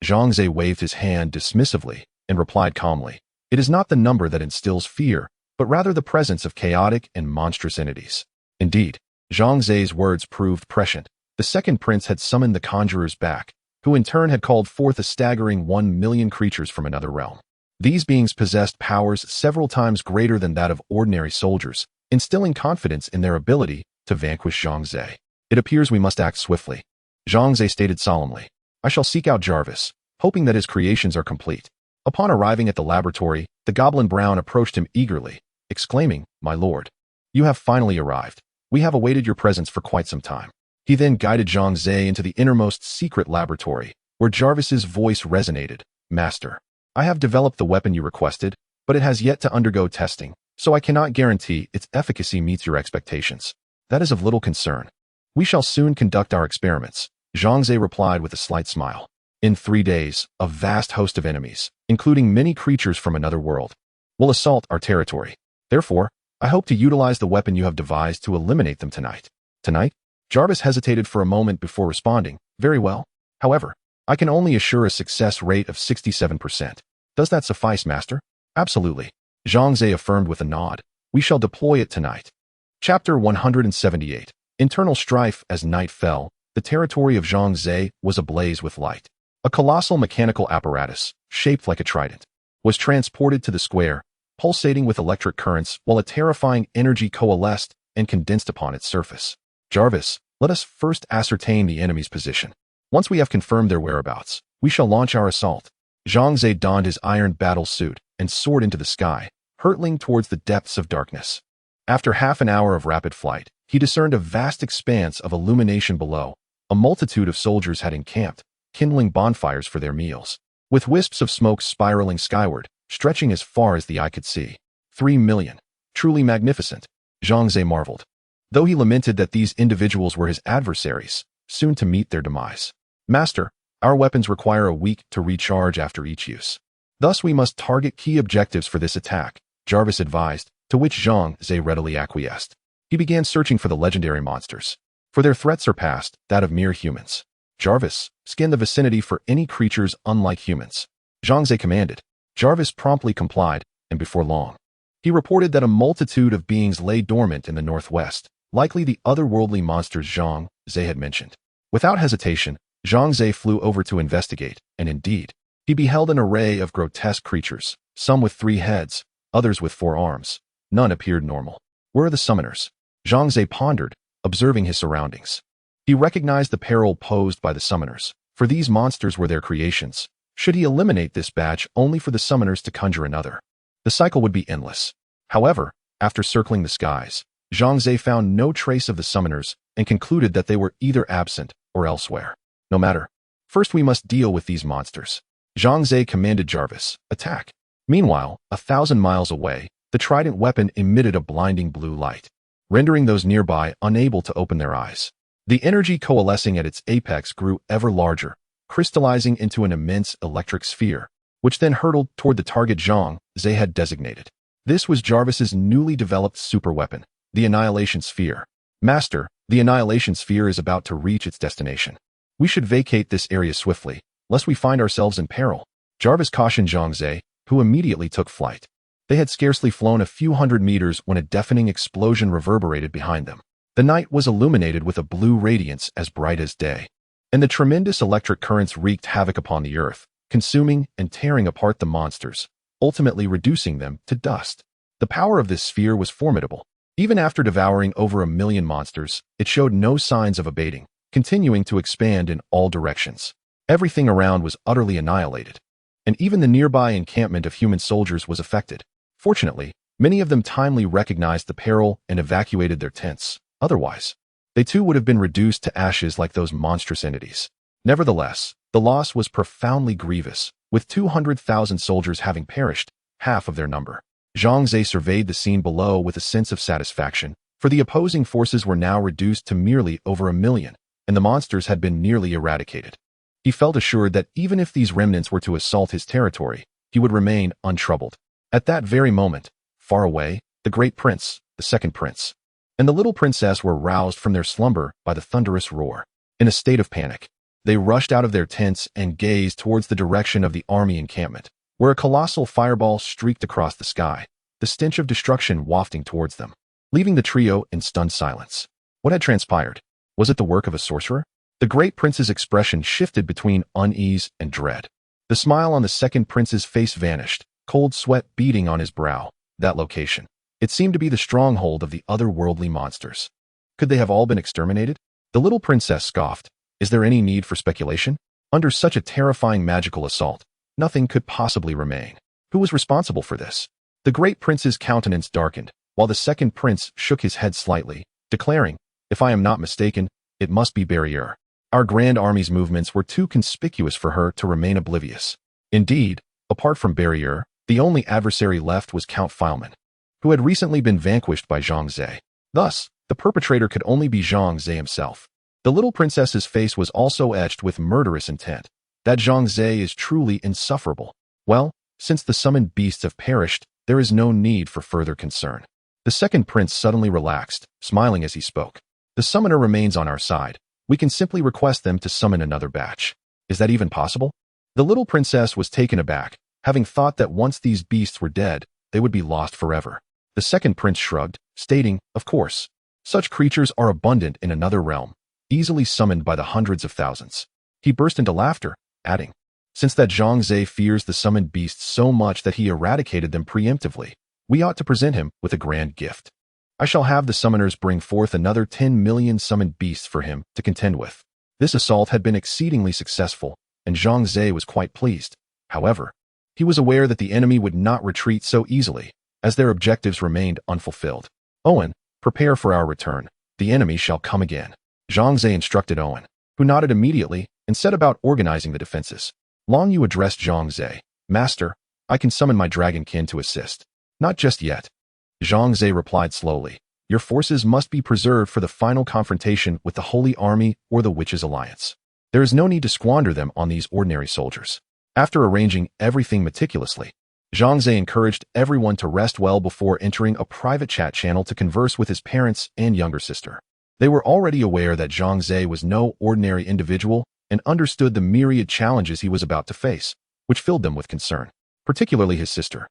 Zhang Ze waved his hand dismissively and replied calmly, "It is not the number that instills fear, but rather the presence of chaotic and monstrous entities." Indeed, Zhang Ze's words proved prescient. The second prince had summoned the conjurers back, who in turn had called forth a staggering 1 million creatures from another realm. These beings possessed powers several times greater than that of ordinary soldiers, instilling confidence in their ability to vanquish Zhang Ze. "It appears we must act swiftly," Zhang Ze stated solemnly. "I shall seek out Jarvis, hoping that his creations are complete." Upon arriving at the laboratory, the Goblin Brown approached him eagerly, exclaiming, "My lord, you have finally arrived. We have awaited your presence for quite some time. He then guided Zhang Ze into the innermost secret laboratory, where Jarvis's voice resonated. Master, I have developed the weapon you requested, but it has yet to undergo testing, so I cannot guarantee its efficacy meets your expectations. That is of little concern. We shall soon conduct our experiments, Zhang Ze replied with a slight smile. In 3 days, a vast host of enemies, including many creatures from another world, will assault our territory. Therefore, I hope to utilize the weapon you have devised to eliminate them tonight. Tonight? Jarvis hesitated for a moment before responding. Very well. However, I can only assure a success rate of 67%. Does that suffice, Master? Absolutely. Zhang Ze affirmed with a nod. We shall deploy it tonight. Chapter 178. Internal strife. As night fell, the territory of Zhang Ze was ablaze with light. A colossal mechanical apparatus, shaped like a trident, was transported to the square, pulsating with electric currents while a terrifying energy coalesced and condensed upon its surface. Jarvis, let us first ascertain the enemy's position. Once we have confirmed their whereabouts, we shall launch our assault. Zhang Ze donned his iron battle suit and soared into the sky, hurtling towards the depths of darkness. After half an hour of rapid flight, he discerned a vast expanse of illumination below. A multitude of soldiers had encamped, kindling bonfires for their meals, with wisps of smoke spiraling skyward, stretching as far as the eye could see. 3 million. Truly magnificent, Zhang Ze marveled, though he lamented that these individuals were his adversaries, soon to meet their demise. Master, our weapons require a week to recharge after each use. Thus we must target key objectives for this attack, Jarvis advised, to which Zhang Ze readily acquiesced. He began searching for the legendary monsters, for their threat surpassed that of mere humans. Jarvis, scan the vicinity for any creatures unlike humans, Zhang Ze commanded. Jarvis promptly complied, and before long, he reported that a multitude of beings lay dormant in the northwest, likely the otherworldly monsters Zhang Ze had mentioned. Without hesitation, Zhang Ze flew over to investigate, and indeed, he beheld an array of grotesque creatures, some with 3 heads, others with 4 arms. None appeared normal. Where are the summoners? Zhang Ze pondered, observing his surroundings. He recognized the peril posed by the summoners, for these monsters were their creations. Should he eliminate this batch only for the summoners to conjure another? The cycle would be endless. However, after circling the skies, Zhang Ze found no trace of the summoners and concluded that they were either absent or elsewhere. No matter. First we must deal with these monsters. Zhang Ze commanded Jarvis, attack. Meanwhile, 1,000 miles away, the trident weapon emitted a blinding blue light, rendering those nearby unable to open their eyes. The energy coalescing at its apex grew ever larger, crystallizing into an immense electric sphere, which then hurtled toward the target Zhang Ze had designated. This was Jarvis's newly developed superweapon, the Annihilation Sphere. Master, the Annihilation Sphere is about to reach its destination. We should vacate this area swiftly, lest we find ourselves in peril, Jarvis cautioned Zhang Ze, who immediately took flight. They had scarcely flown a few hundred meters when a deafening explosion reverberated behind them. The night was illuminated with a blue radiance as bright as day, and the tremendous electric currents wreaked havoc upon the earth, consuming and tearing apart the monsters, ultimately reducing them to dust. The power of this sphere was formidable. Even after devouring over 1 million monsters, it showed no signs of abating, continuing to expand in all directions. Everything around was utterly annihilated, and even the nearby encampment of human soldiers was affected. Fortunately, many of them timely recognized the peril and evacuated their tents. Otherwise, they too would have been reduced to ashes like those monstrous entities. Nevertheless, the loss was profoundly grievous, with 200,000 soldiers having perished, half of their number. Zhang Ze surveyed the scene below with a sense of satisfaction, for the opposing forces were now reduced to merely over 1 million, and the monsters had been nearly eradicated. He felt assured that even if these remnants were to assault his territory, he would remain untroubled. At that very moment, far away, the great prince, the second prince, and the little princess were roused from their slumber by the thunderous roar. In a state of panic, they rushed out of their tents and gazed towards the direction of the army encampment, where a colossal fireball streaked across the sky, the stench of destruction wafting towards them, leaving the trio in stunned silence. What had transpired? Was it the work of a sorcerer? The great prince's expression shifted between unease and dread. The smile on the second prince's face vanished, cold sweat beading on his brow. That location. It seemed to be the stronghold of the otherworldly monsters. Could they have all been exterminated? The little princess scoffed. Is there any need for speculation? Under such a terrifying magical assault, nothing could possibly remain. Who was responsible for this? The great prince's countenance darkened, while the second prince shook his head slightly. declaring, "If I am not mistaken, it must be barrier." Our grand army's movements were too conspicuous for her to remain oblivious. Indeed, apart from barrier, the only adversary left was Count Fileman, who had recently been vanquished by Zhang Ze. Thus, the perpetrator could only be Zhang Ze himself. The little princess's face was also etched with murderous intent. That Zhang Ze is truly insufferable. Well, since the summoned beasts have perished, there is no need for further concern. The second prince suddenly relaxed, smiling as he spoke. The summoner remains on our side. We can simply request them to summon another batch. Is that even possible? The little princess was taken aback, having thought that once these beasts were dead, they would be lost forever. The second prince shrugged, stating, "Of course. Such creatures are abundant in another realm, easily summoned by the hundreds of thousands." He burst into laughter, adding, "Since that Zhang Ze fears the summoned beasts so much that he eradicated them preemptively, we ought to present him with a grand gift. I shall have the summoners bring forth another 10 million summoned beasts for him to contend with." This assault had been exceedingly successful, and Zhang Ze was quite pleased. However, he was aware that the enemy would not retreat so easily, as their objectives remained unfulfilled. "Owen, prepare for our return. The enemy shall come again." Zhang Ze instructed Owen, who nodded immediately and set about organizing the defenses. Long Yu addressed Zhang Ze, "Master, I can summon my dragonkin to assist." "Not just yet." Zhang Ze replied slowly, "Your forces must be preserved for the final confrontation with the Holy Army or the Witches' Alliance. There is no need to squander them on these ordinary soldiers." After arranging everything meticulously, Zhang Ze encouraged everyone to rest well before entering a private chat channel to converse with his parents and younger sister. They were already aware that Zhang Ze was no ordinary individual and understood the myriad challenges he was about to face, which filled them with concern, particularly his sister,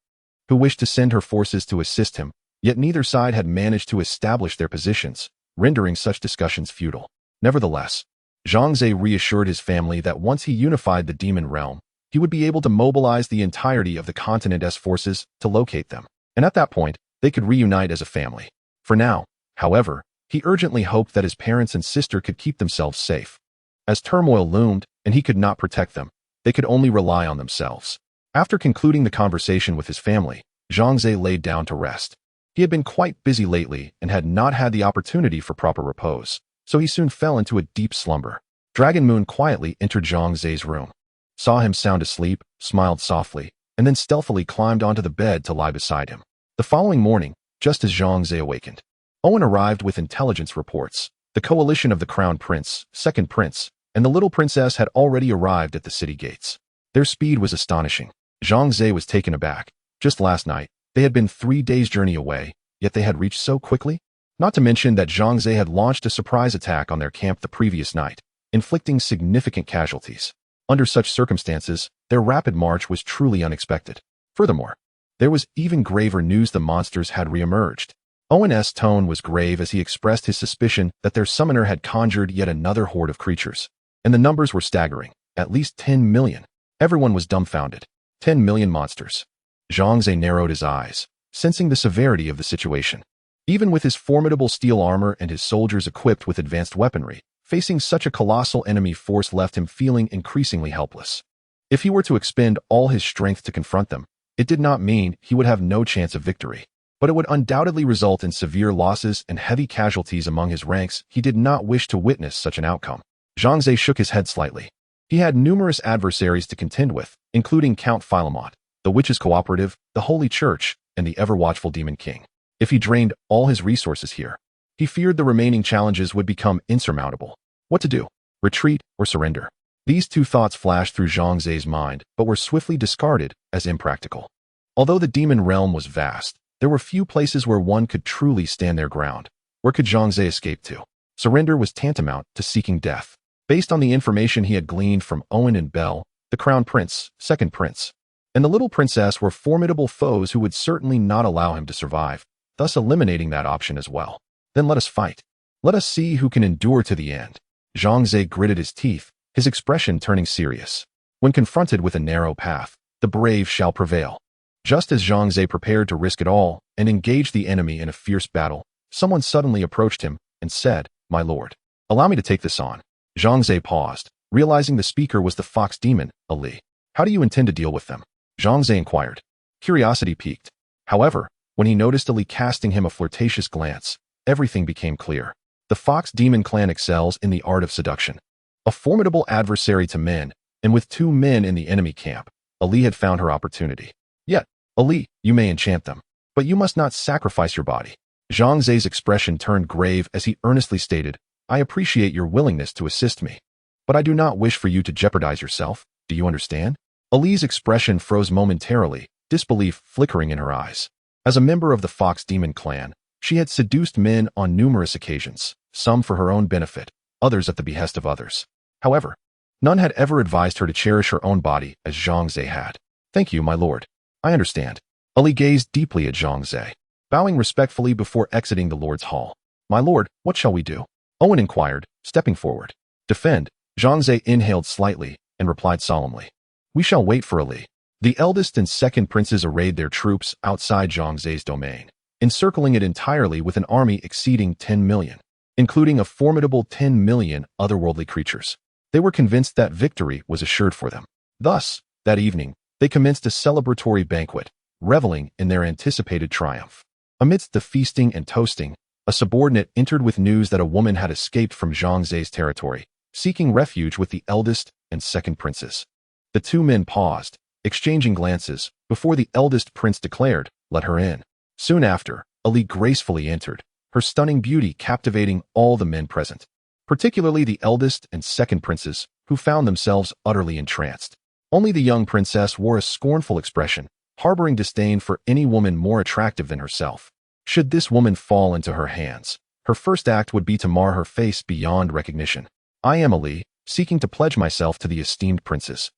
who wished to send her forces to assist him, yet neither side had managed to establish their positions, rendering such discussions futile. Nevertheless, Zhang Ze reassured his family that once he unified the demon realm, he would be able to mobilize the entirety of the continent's forces to locate them, and at that point, they could reunite as a family. For now, however, he urgently hoped that his parents and sister could keep themselves safe. As turmoil loomed and he could not protect them, they could only rely on themselves. After concluding the conversation with his family, Zhang Ze laid down to rest. He had been quite busy lately and had not had the opportunity for proper repose, so he soon fell into a deep slumber. Dragon Moon quietly entered Zhang Ze's room, saw him sound asleep, smiled softly, and then stealthily climbed onto the bed to lie beside him. The following morning, just as Zhang Ze awakened, Owen arrived with intelligence reports. The coalition of the Crown Prince, Second Prince, and the little princess had already arrived at the city gates. Their speed was astonishing. Zhang Ze was taken aback. Just last night, they had been 3 days' journey away, yet they had reached so quickly? Not to mention that Zhang Ze had launched a surprise attack on their camp the previous night, inflicting significant casualties. Under such circumstances, their rapid march was truly unexpected. Furthermore, there was even graver news: the monsters had reemerged. Owen's tone was grave as he expressed his suspicion that their summoner had conjured yet another horde of creatures. And the numbers were staggering, at least 10 million. Everyone was dumbfounded. 10 million monsters. Zhang Ze narrowed his eyes, sensing the severity of the situation. Even with his formidable steel armor and his soldiers equipped with advanced weaponry, facing such a colossal enemy force left him feeling increasingly helpless. If he were to expend all his strength to confront them, it did not mean he would have no chance of victory, but it would undoubtedly result in severe losses and heavy casualties among his ranks. He did not wish to witness such an outcome. Zhang Ze shook his head slightly. He had numerous adversaries to contend with, including Count Philemon, the Witches' Cooperative, the Holy Church, and the ever-watchful Demon King. If he drained all his resources here, he feared the remaining challenges would become insurmountable. What to do? Retreat or surrender? These two thoughts flashed through Zhang Ze's mind, but were swiftly discarded as impractical. Although the demon realm was vast, there were few places where one could truly stand their ground. Where could Zhang Ze escape to? Surrender was tantamount to seeking death. Based on the information he had gleaned from Owen and Belle, the Crown Prince, Second Prince, and the little princess were formidable foes who would certainly not allow him to survive, thus eliminating that option as well. Then let us fight. Let us see who can endure to the end. Zhang Ze gritted his teeth, his expression turning serious. When confronted with a narrow path, the brave shall prevail. Just as Zhang Ze prepared to risk it all and engage the enemy in a fierce battle, someone suddenly approached him and said, "My lord, allow me to take this on." Zhang Ze paused, realizing the speaker was the fox demon, Ali. "How do you intend to deal with them?" Zhang Ze inquired. Curiosity piqued. However, when he noticed Ali casting him a flirtatious glance, everything became clear. The Fox Demon clan excels in the art of seduction. A formidable adversary to men, and with 2 men in the enemy camp, Ali had found her opportunity. Yet, Ali, you may enchant them, but you must not sacrifice your body. Zhang Ze's expression turned grave as he earnestly stated, I appreciate your willingness to assist me, but I do not wish for you to jeopardize yourself. Do you understand? Ali's expression froze momentarily, disbelief flickering in her eyes. As a member of the Fox Demon clan, she had seduced men on numerous occasions, some for her own benefit, others at the behest of others. However, none had ever advised her to cherish her own body as Zhang Ze had. Thank you, my lord. I understand. Ali gazed deeply at Zhang Ze, bowing respectfully before exiting the lord's hall. My lord, what shall we do? Owen inquired, stepping forward. Defend. Zhang Ze inhaled slightly and replied solemnly. We shall wait for Ali. The eldest and second princes arrayed their troops outside Zhang Ze's domain, encircling it entirely with an army exceeding 10 million, including a formidable 10 million otherworldly creatures. They were convinced that victory was assured for them. Thus, that evening, they commenced a celebratory banquet, reveling in their anticipated triumph. Amidst the feasting and toasting, a subordinate entered with news that a woman had escaped from Zhang Ze's territory, seeking refuge with the eldest and second princes. The 2 men paused, exchanging glances, before the eldest prince declared, let her in. Soon after, Ali gracefully entered, her stunning beauty captivating all the men present, particularly the eldest and second princes, who found themselves utterly entranced. Only the young princess wore a scornful expression, harboring disdain for any woman more attractive than herself. Should this woman fall into her hands, her first act would be to mar her face beyond recognition. I am Ali, seeking to pledge myself to the esteemed princes.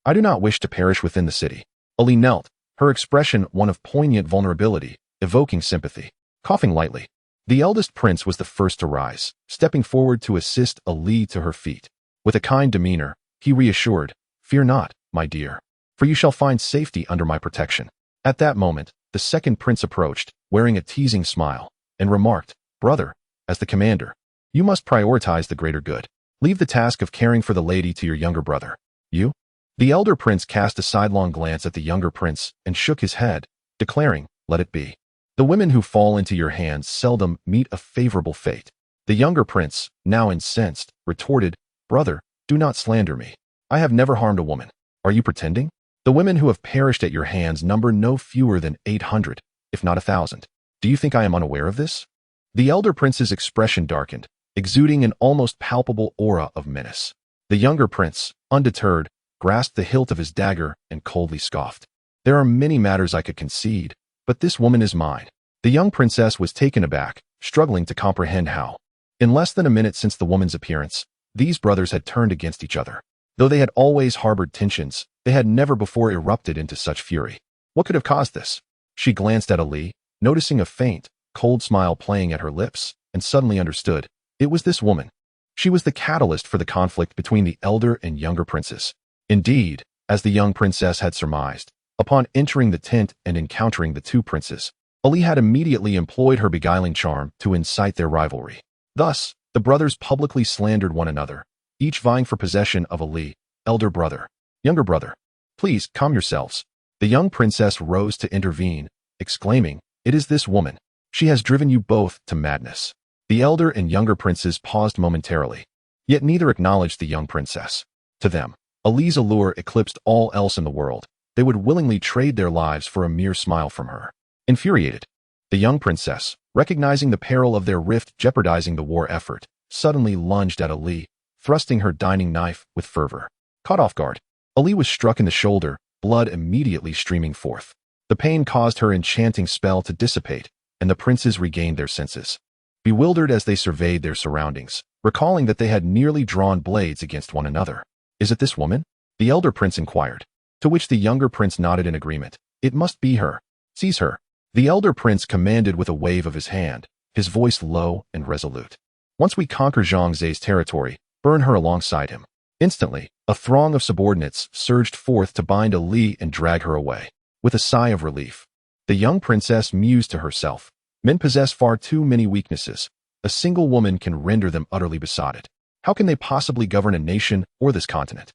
I do not wish to perish within the city. Ali knelt, her expression one of poignant vulnerability, evoking sympathy. Coughing lightly, the eldest prince was the first to rise, stepping forward to assist Ali to her feet. With a kind demeanor, he reassured, Fear not, my dear, for you shall find safety under my protection. At that moment, the second prince approached, wearing a teasing smile, and remarked, Brother, as the commander, you must prioritize the greater good. Leave the task of caring for the lady to your younger brother. You? The elder prince cast a sidelong glance at the younger prince and shook his head, declaring, Let it be. The women who fall into your hands seldom meet a favorable fate. The younger prince, now incensed, retorted, Brother, do not slander me. I have never harmed a woman. Are you pretending? The women who have perished at your hands number no fewer than 800, if not 1,000. Do you think I am unaware of this? The elder prince's expression darkened, exuding an almost palpable aura of menace. The younger prince, undeterred, grasped the hilt of his dagger and coldly scoffed. There are many matters I could concede, but this woman is mine. The young princess was taken aback, struggling to comprehend how. In less than a minute since the woman's appearance, these brothers had turned against each other. Though they had always harbored tensions, they had never before erupted into such fury. What could have caused this? She glanced at Ali, noticing a faint, cold smile playing at her lips, and suddenly understood. It was this woman. She was the catalyst for the conflict between the elder and younger princes. Indeed, as the young princess had surmised, upon entering the tent and encountering the 2 princes, Ali had immediately employed her beguiling charm to incite their rivalry. Thus, the brothers publicly slandered one another, each vying for possession of Ali, elder brother, younger brother. Please, calm yourselves. The young princess rose to intervene, exclaiming, It is this woman. She has driven you both to madness. The elder and younger princes paused momentarily, yet neither acknowledged the young princess. To them, Ali's allure eclipsed all else in the world. They would willingly trade their lives for a mere smile from her. Infuriated, the young princess, recognizing the peril of their rift jeopardizing the war effort, suddenly lunged at Ali, thrusting her dining knife with fervor. Caught off guard, Ali was struck in the shoulder, blood immediately streaming forth. The pain caused her enchanting spell to dissipate, and the princes regained their senses. Bewildered as they surveyed their surroundings, recalling that they had nearly drawn blades against one another. Is it this woman? The elder prince inquired, to which the younger prince nodded in agreement. It must be her. Seize her. The elder prince commanded with a wave of his hand, his voice low and resolute. Once we conquer Zhang Ze's territory, burn her alongside him. Instantly, a throng of subordinates surged forth to bind Ali and drag her away. With a sigh of relief, the young princess mused to herself, Men possess far too many weaknesses. A single woman can render them utterly besotted. How can they possibly govern a nation or this continent?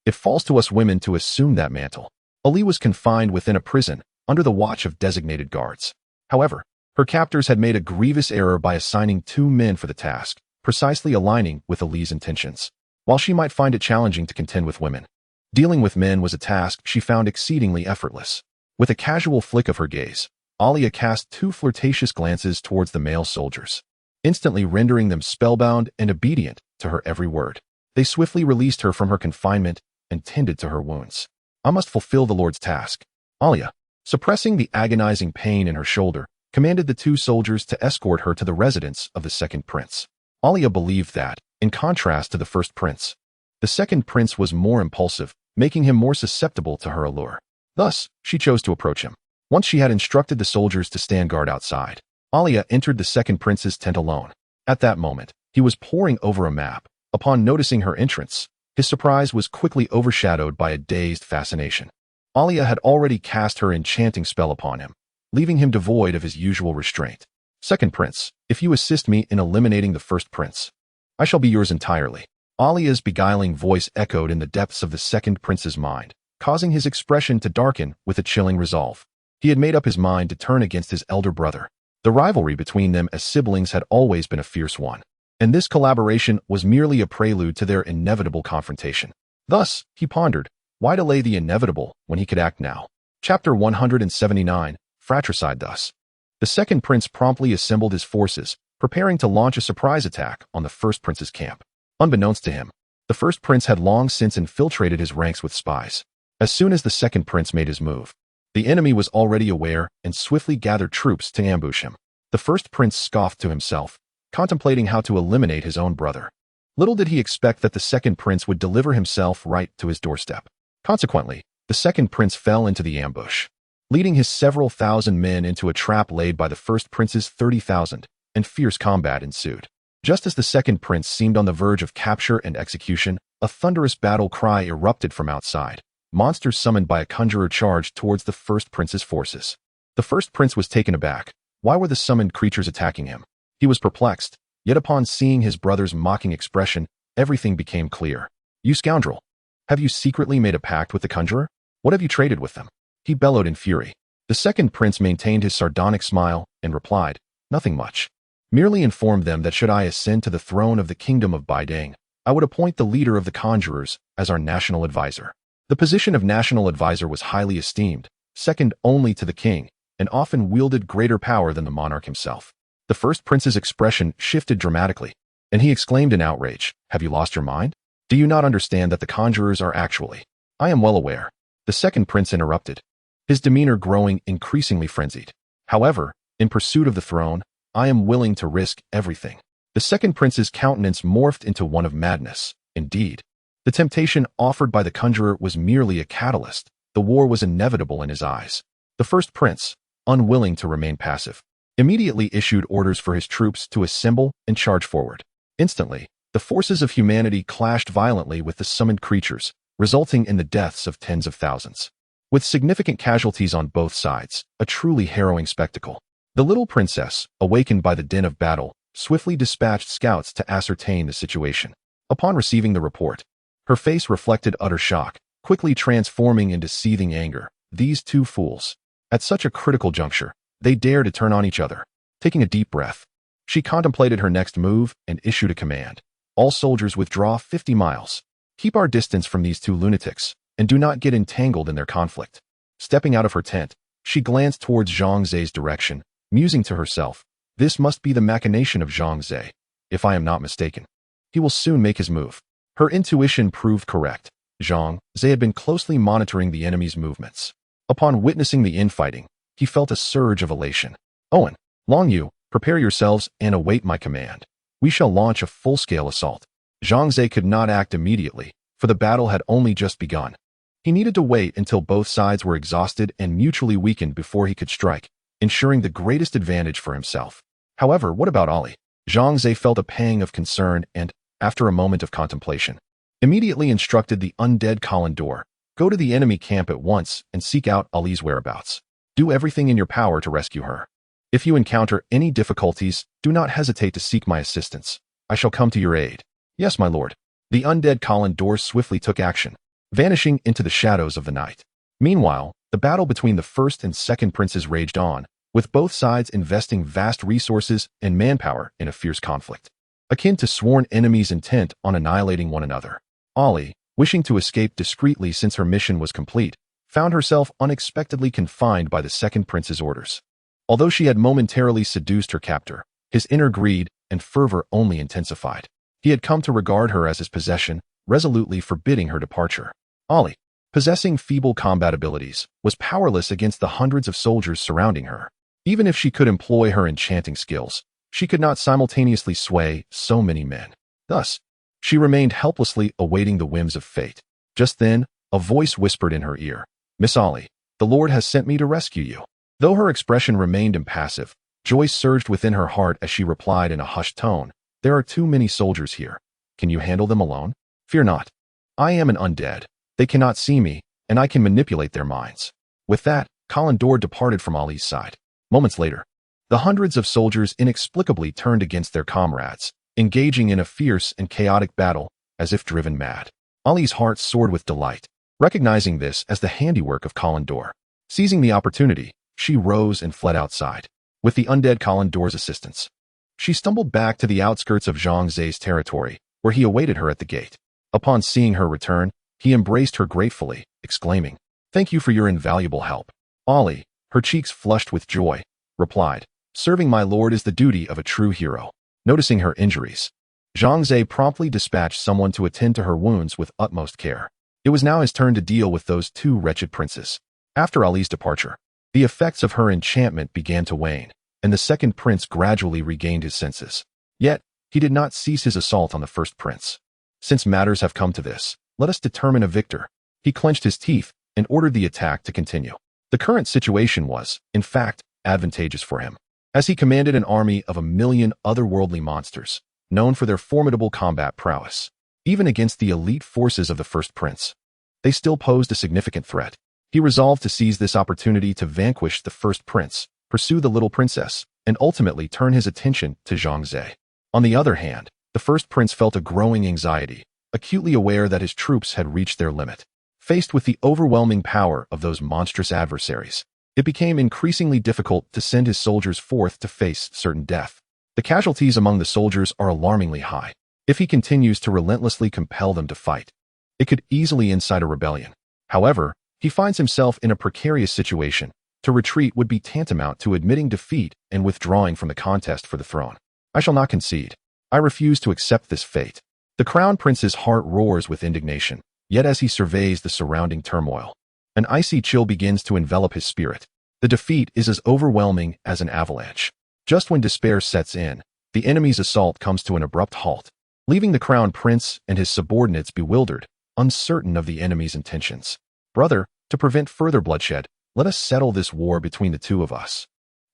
It falls to us women to assume that mantle. Ali was confined within a prison, under the watch of designated guards. However, Her captors had made a grievous error by assigning 2 men for the task, precisely aligning with Ali's intentions. While she might find it challenging to contend with women, dealing with men was a task she found exceedingly effortless. With a casual flick of her gaze, Alia cast 2 flirtatious glances towards the male soldiers, instantly rendering them spellbound and obedient to her every word. They swiftly released her from her confinement and tended to her wounds. I must fulfill the Lord's task. Alia, suppressing the agonizing pain in her shoulder, commanded the 2 soldiers to escort her to the residence of the second prince. Alia believed that, in contrast to the first prince, the second prince was more impulsive, making him more susceptible to her allure. Thus, she chose to approach him. Once she had instructed the soldiers to stand guard outside, Alia entered the second prince's tent alone. At that moment, he was poring over a map. Upon noticing her entrance, his surprise was quickly overshadowed by a dazed fascination. Alia had already cast her enchanting spell upon him, leaving him devoid of his usual restraint. Second prince, if you assist me in eliminating the first prince, I shall be yours entirely. Alia's beguiling voice echoed in the depths of the second prince's mind, causing his expression to darken with a chilling resolve. He had made up his mind to turn against his elder brother. The rivalry between them as siblings had always been a fierce one, and this collaboration was merely a prelude to their inevitable confrontation. Thus, he pondered, why delay the inevitable when he could act now? Chapter 179, Fratricide. Thus, the second prince promptly assembled his forces, preparing to launch a surprise attack on the first prince's camp. Unbeknownst to him, the first prince had long since infiltrated his ranks with spies. As soon as the second prince made his move, the enemy was already aware and swiftly gathered troops to ambush him. The first prince scoffed to himself, contemplating how to eliminate his own brother. Little did he expect that the second prince would deliver himself right to his doorstep. Consequently, the second prince fell into the ambush, leading his several thousand men into a trap laid by the first prince's 30,000, and fierce combat ensued. Just as the second prince seemed on the verge of capture and execution, a thunderous battle cry erupted from outside. Monsters summoned by a conjurer charged towards the first prince's forces. The first prince was taken aback. Why were the summoned creatures attacking him? He was perplexed, yet upon seeing his brother's mocking expression, everything became clear. You scoundrel! Have you secretly made a pact with the conjurer? What have you traded with them? He bellowed in fury. The second prince maintained his sardonic smile and replied, nothing much. Merely informed them that should I ascend to the throne of the kingdom of Baidang, I would appoint the leader of the conjurers as our national advisor. The position of national advisor was highly esteemed, second only to the king, and often wielded greater power than the monarch himself. The first prince's expression shifted dramatically, and he exclaimed in outrage, have you lost your mind? Do you not understand that the conjurers are actually? I am well aware. The second prince interrupted, his demeanor growing increasingly frenzied. However, in pursuit of the throne, I am willing to risk everything. The second prince's countenance morphed into one of madness. Indeed, the temptation offered by the conjurer was merely a catalyst. The war was inevitable in his eyes. The first prince, unwilling to remain passive, immediately issued orders for his troops to assemble and charge forward. Instantly, the forces of humanity clashed violently with the summoned creatures, resulting in the deaths of tens of thousands. With significant casualties on both sides, a truly harrowing spectacle. The little princess, awakened by the din of battle, swiftly dispatched scouts to ascertain the situation. Upon receiving the report, her face reflected utter shock, quickly transforming into seething anger. These 2 fools. At such a critical juncture, they dare to turn on each other. Taking a deep breath, she contemplated her next move and issued a command. All soldiers withdraw 50 miles. Keep our distance from these 2 lunatics, and do not get entangled in their conflict. Stepping out of her tent, she glanced towards Zhang Ze's direction, musing to herself, this must be the machination of Zhang Ze. If I am not mistaken, he will soon make his move. Her intuition proved correct. Zhang Ze had been closely monitoring the enemy's movements. Upon witnessing the infighting, he felt a surge of elation. Owen, Long Yu, prepare yourselves and await my command. We shall launch a full-scale assault. Zhang Ze could not act immediately, for the battle had only just begun. He needed to wait until both sides were exhausted and mutually weakened before he could strike, ensuring the greatest advantage for himself. However, what about Ali? Zhang Ze felt a pang of concern and, after a moment of contemplation, immediately instructed the undead Kalendor, go to the enemy camp at once and seek out Ali's whereabouts. Do everything in your power to rescue her. If you encounter any difficulties, do not hesitate to seek my assistance. I shall come to your aid. Yes, my lord. The undead Kalendor swiftly took action, vanishing into the shadows of the night. Meanwhile, the battle between the first and second princes raged on, with both sides investing vast resources and manpower in a fierce conflict, akin to sworn enemies intent on annihilating one another. Ollie, wishing to escape discreetly since her mission was complete, found herself unexpectedly confined by the second prince's orders. Although she had momentarily seduced her captor, his inner greed and fervor only intensified. He had come to regard her as his possession, resolutely forbidding her departure. Ollie, possessing feeble combat abilities, was powerless against the hundreds of soldiers surrounding her. Even if she could employ her enchanting skills, she could not simultaneously sway so many men. Thus, she remained helplessly awaiting the whims of fate. Just then, a voice whispered in her ear, "Miss Ollie, the Lord has sent me to rescue you." Though her expression remained impassive, joy surged within her heart as she replied in a hushed tone, "There are too many soldiers here. Can you handle them alone? Fear not. I am an undead. They cannot see me, and I can manipulate their minds." With that, Kalendor departed from Ollie's side. Moments later, the hundreds of soldiers inexplicably turned against their comrades, engaging in a fierce and chaotic battle as if driven mad. Ollie's heart soared with delight, recognizing this as the handiwork of Kalendor. Seizing the opportunity, she rose and fled outside. With the undead Kalendor's assistance, she stumbled back to the outskirts of Zhang Ze's territory, where he awaited her at the gate. Upon seeing her return, he embraced her gratefully, exclaiming, "Thank you for your invaluable help." Ollie, her cheeks flushed with joy, replied, "Serving my lord is the duty of a true hero." Noticing her injuries, Zhang Ze promptly dispatched someone to attend to her wounds with utmost care. It was now his turn to deal with those two wretched princes. After Ali's departure, the effects of her enchantment began to wane, and the second prince gradually regained his senses. Yet, he did not cease his assault on the first prince. "Since matters have come to this, let us determine a victor." He clenched his teeth and ordered the attack to continue. The current situation was, in fact, advantageous for him, as he commanded an army of 1,000,000 otherworldly monsters, known for their formidable combat prowess. Even against the elite forces of the first prince, they still posed a significant threat. He resolved to seize this opportunity to vanquish the first prince, pursue the little princess, and ultimately turn his attention to Zhang Ze. On the other hand, the first prince felt a growing anxiety, acutely aware that his troops had reached their limit. Faced with the overwhelming power of those monstrous adversaries, it became increasingly difficult to send his soldiers forth to face certain death. The casualties among the soldiers are alarmingly high. If he continues to relentlessly compel them to fight, it could easily incite a rebellion. However, he finds himself in a precarious situation. To retreat would be tantamount to admitting defeat and withdrawing from the contest for the throne. "I shall not concede. I refuse to accept this fate." The crown prince's heart roars with indignation, yet as he surveys the surrounding turmoil, an icy chill begins to envelop his spirit. The defeat is as overwhelming as an avalanche. Just when despair sets in, the enemy's assault comes to an abrupt halt, leaving the crown prince and his subordinates bewildered, uncertain of the enemy's intentions. "Brother, to prevent further bloodshed, let us settle this war between the two of us."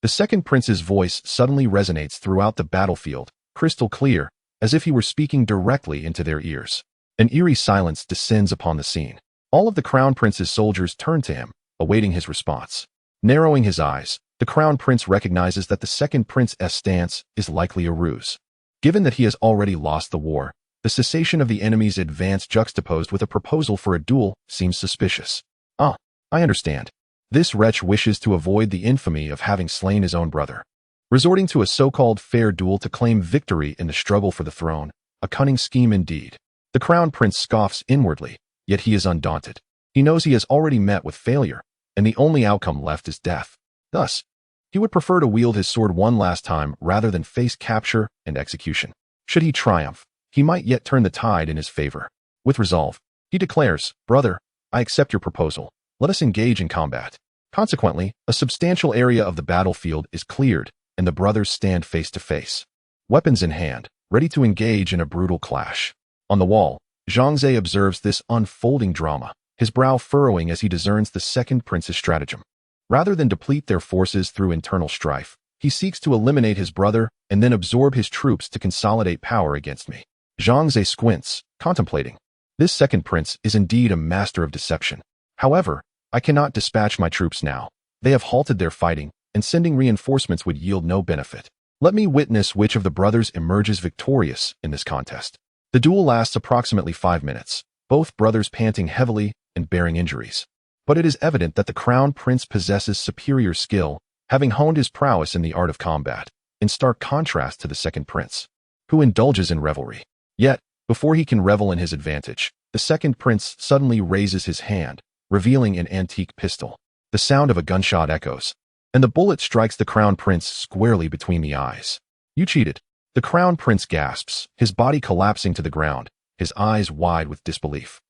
The second prince's voice suddenly resonates throughout the battlefield, crystal clear, as if he were speaking directly into their ears. An eerie silence descends upon the scene. All of the crown prince's soldiers turn to him, awaiting his response. Narrowing his eyes, the crown prince recognizes that the second prince's stance is likely a ruse. Given that he has already lost the war, the cessation of the enemy's advance juxtaposed with a proposal for a duel seems suspicious. "Ah, I understand. This wretch wishes to avoid the infamy of having slain his own brother, resorting to a so-called fair duel to claim victory in the struggle for the throne. A cunning scheme indeed." The crown prince scoffs inwardly, yet he is undaunted. He knows he has already met with failure, and the only outcome left is death. Thus, he would prefer to wield his sword one last time rather than face capture and execution. Should he triumph, he might yet turn the tide in his favor. With resolve, he declares, "Brother, I accept your proposal. Let us engage in combat." Consequently, a substantial area of the battlefield is cleared, and the brothers stand face to face, weapons in hand, ready to engage in a brutal clash. On the wall, Zhang Ze observes this unfolding drama, his brow furrowing as he discerns the second prince's stratagem. Rather than deplete their forces through internal strife, he seeks to eliminate his brother and then absorb his troops to consolidate power against me. Zhang Ze squints, contemplating. This second prince is indeed a master of deception. However, I cannot dispatch my troops now. They have halted their fighting, and sending reinforcements would yield no benefit. Let me witness which of the brothers emerges victorious in this contest. The duel lasts approximately 5 minutes, both brothers panting heavily and bearing injuries. But it is evident that the crown prince possesses superior skill, having honed his prowess in the art of combat, in stark contrast to the second prince, who indulges in revelry. Yet, before he can revel in his advantage, the second prince suddenly raises his hand, revealing an antique pistol. The sound of a gunshot echoes, and the bullet strikes the crown prince squarely between the eyes. "You cheated." The crown prince gasps, his body collapsing to the ground, his eyes wide with disbelief.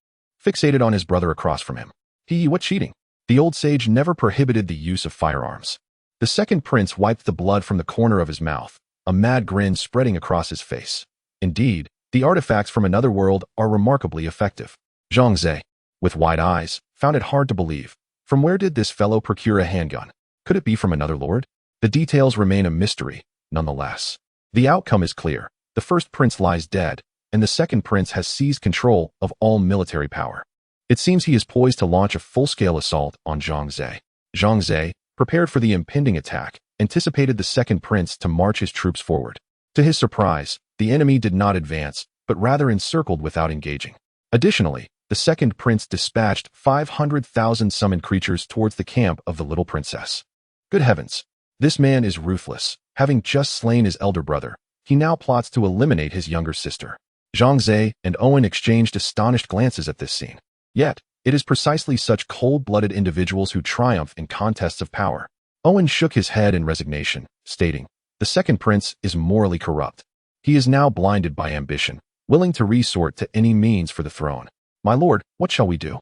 Fixated on his brother across from him. What cheating? The old sage never prohibited the use of firearms. The second prince wiped the blood from the corner of his mouth, a mad grin spreading across his face. Indeed, the artifacts from another world are remarkably effective. Zhang Ze, with wide eyes, found it hard to believe. From where did this fellow procure a handgun? Could it be from another lord? The details remain a mystery, nonetheless. The outcome is clear. The first prince lies dead, and the second prince has seized control of all military power. It seems he is poised to launch a full-scale assault on Zhang Ze. Zhang Ze, prepared for the impending attack, anticipated the second prince to march his troops forward. To his surprise, the enemy did not advance, but rather encircled without engaging. Additionally, the second prince dispatched 500,000 summoned creatures towards the camp of the little princess. Good heavens! This man is ruthless. Having just slain his elder brother, he now plots to eliminate his younger sister. Zhang Ze and Owen exchanged astonished glances at this scene. Yet, it is precisely such cold-blooded individuals who triumph in contests of power. Owen shook his head in resignation, stating, "The second prince is morally corrupt. He is now blinded by ambition, willing to resort to any means for the throne. My lord, what shall we do?"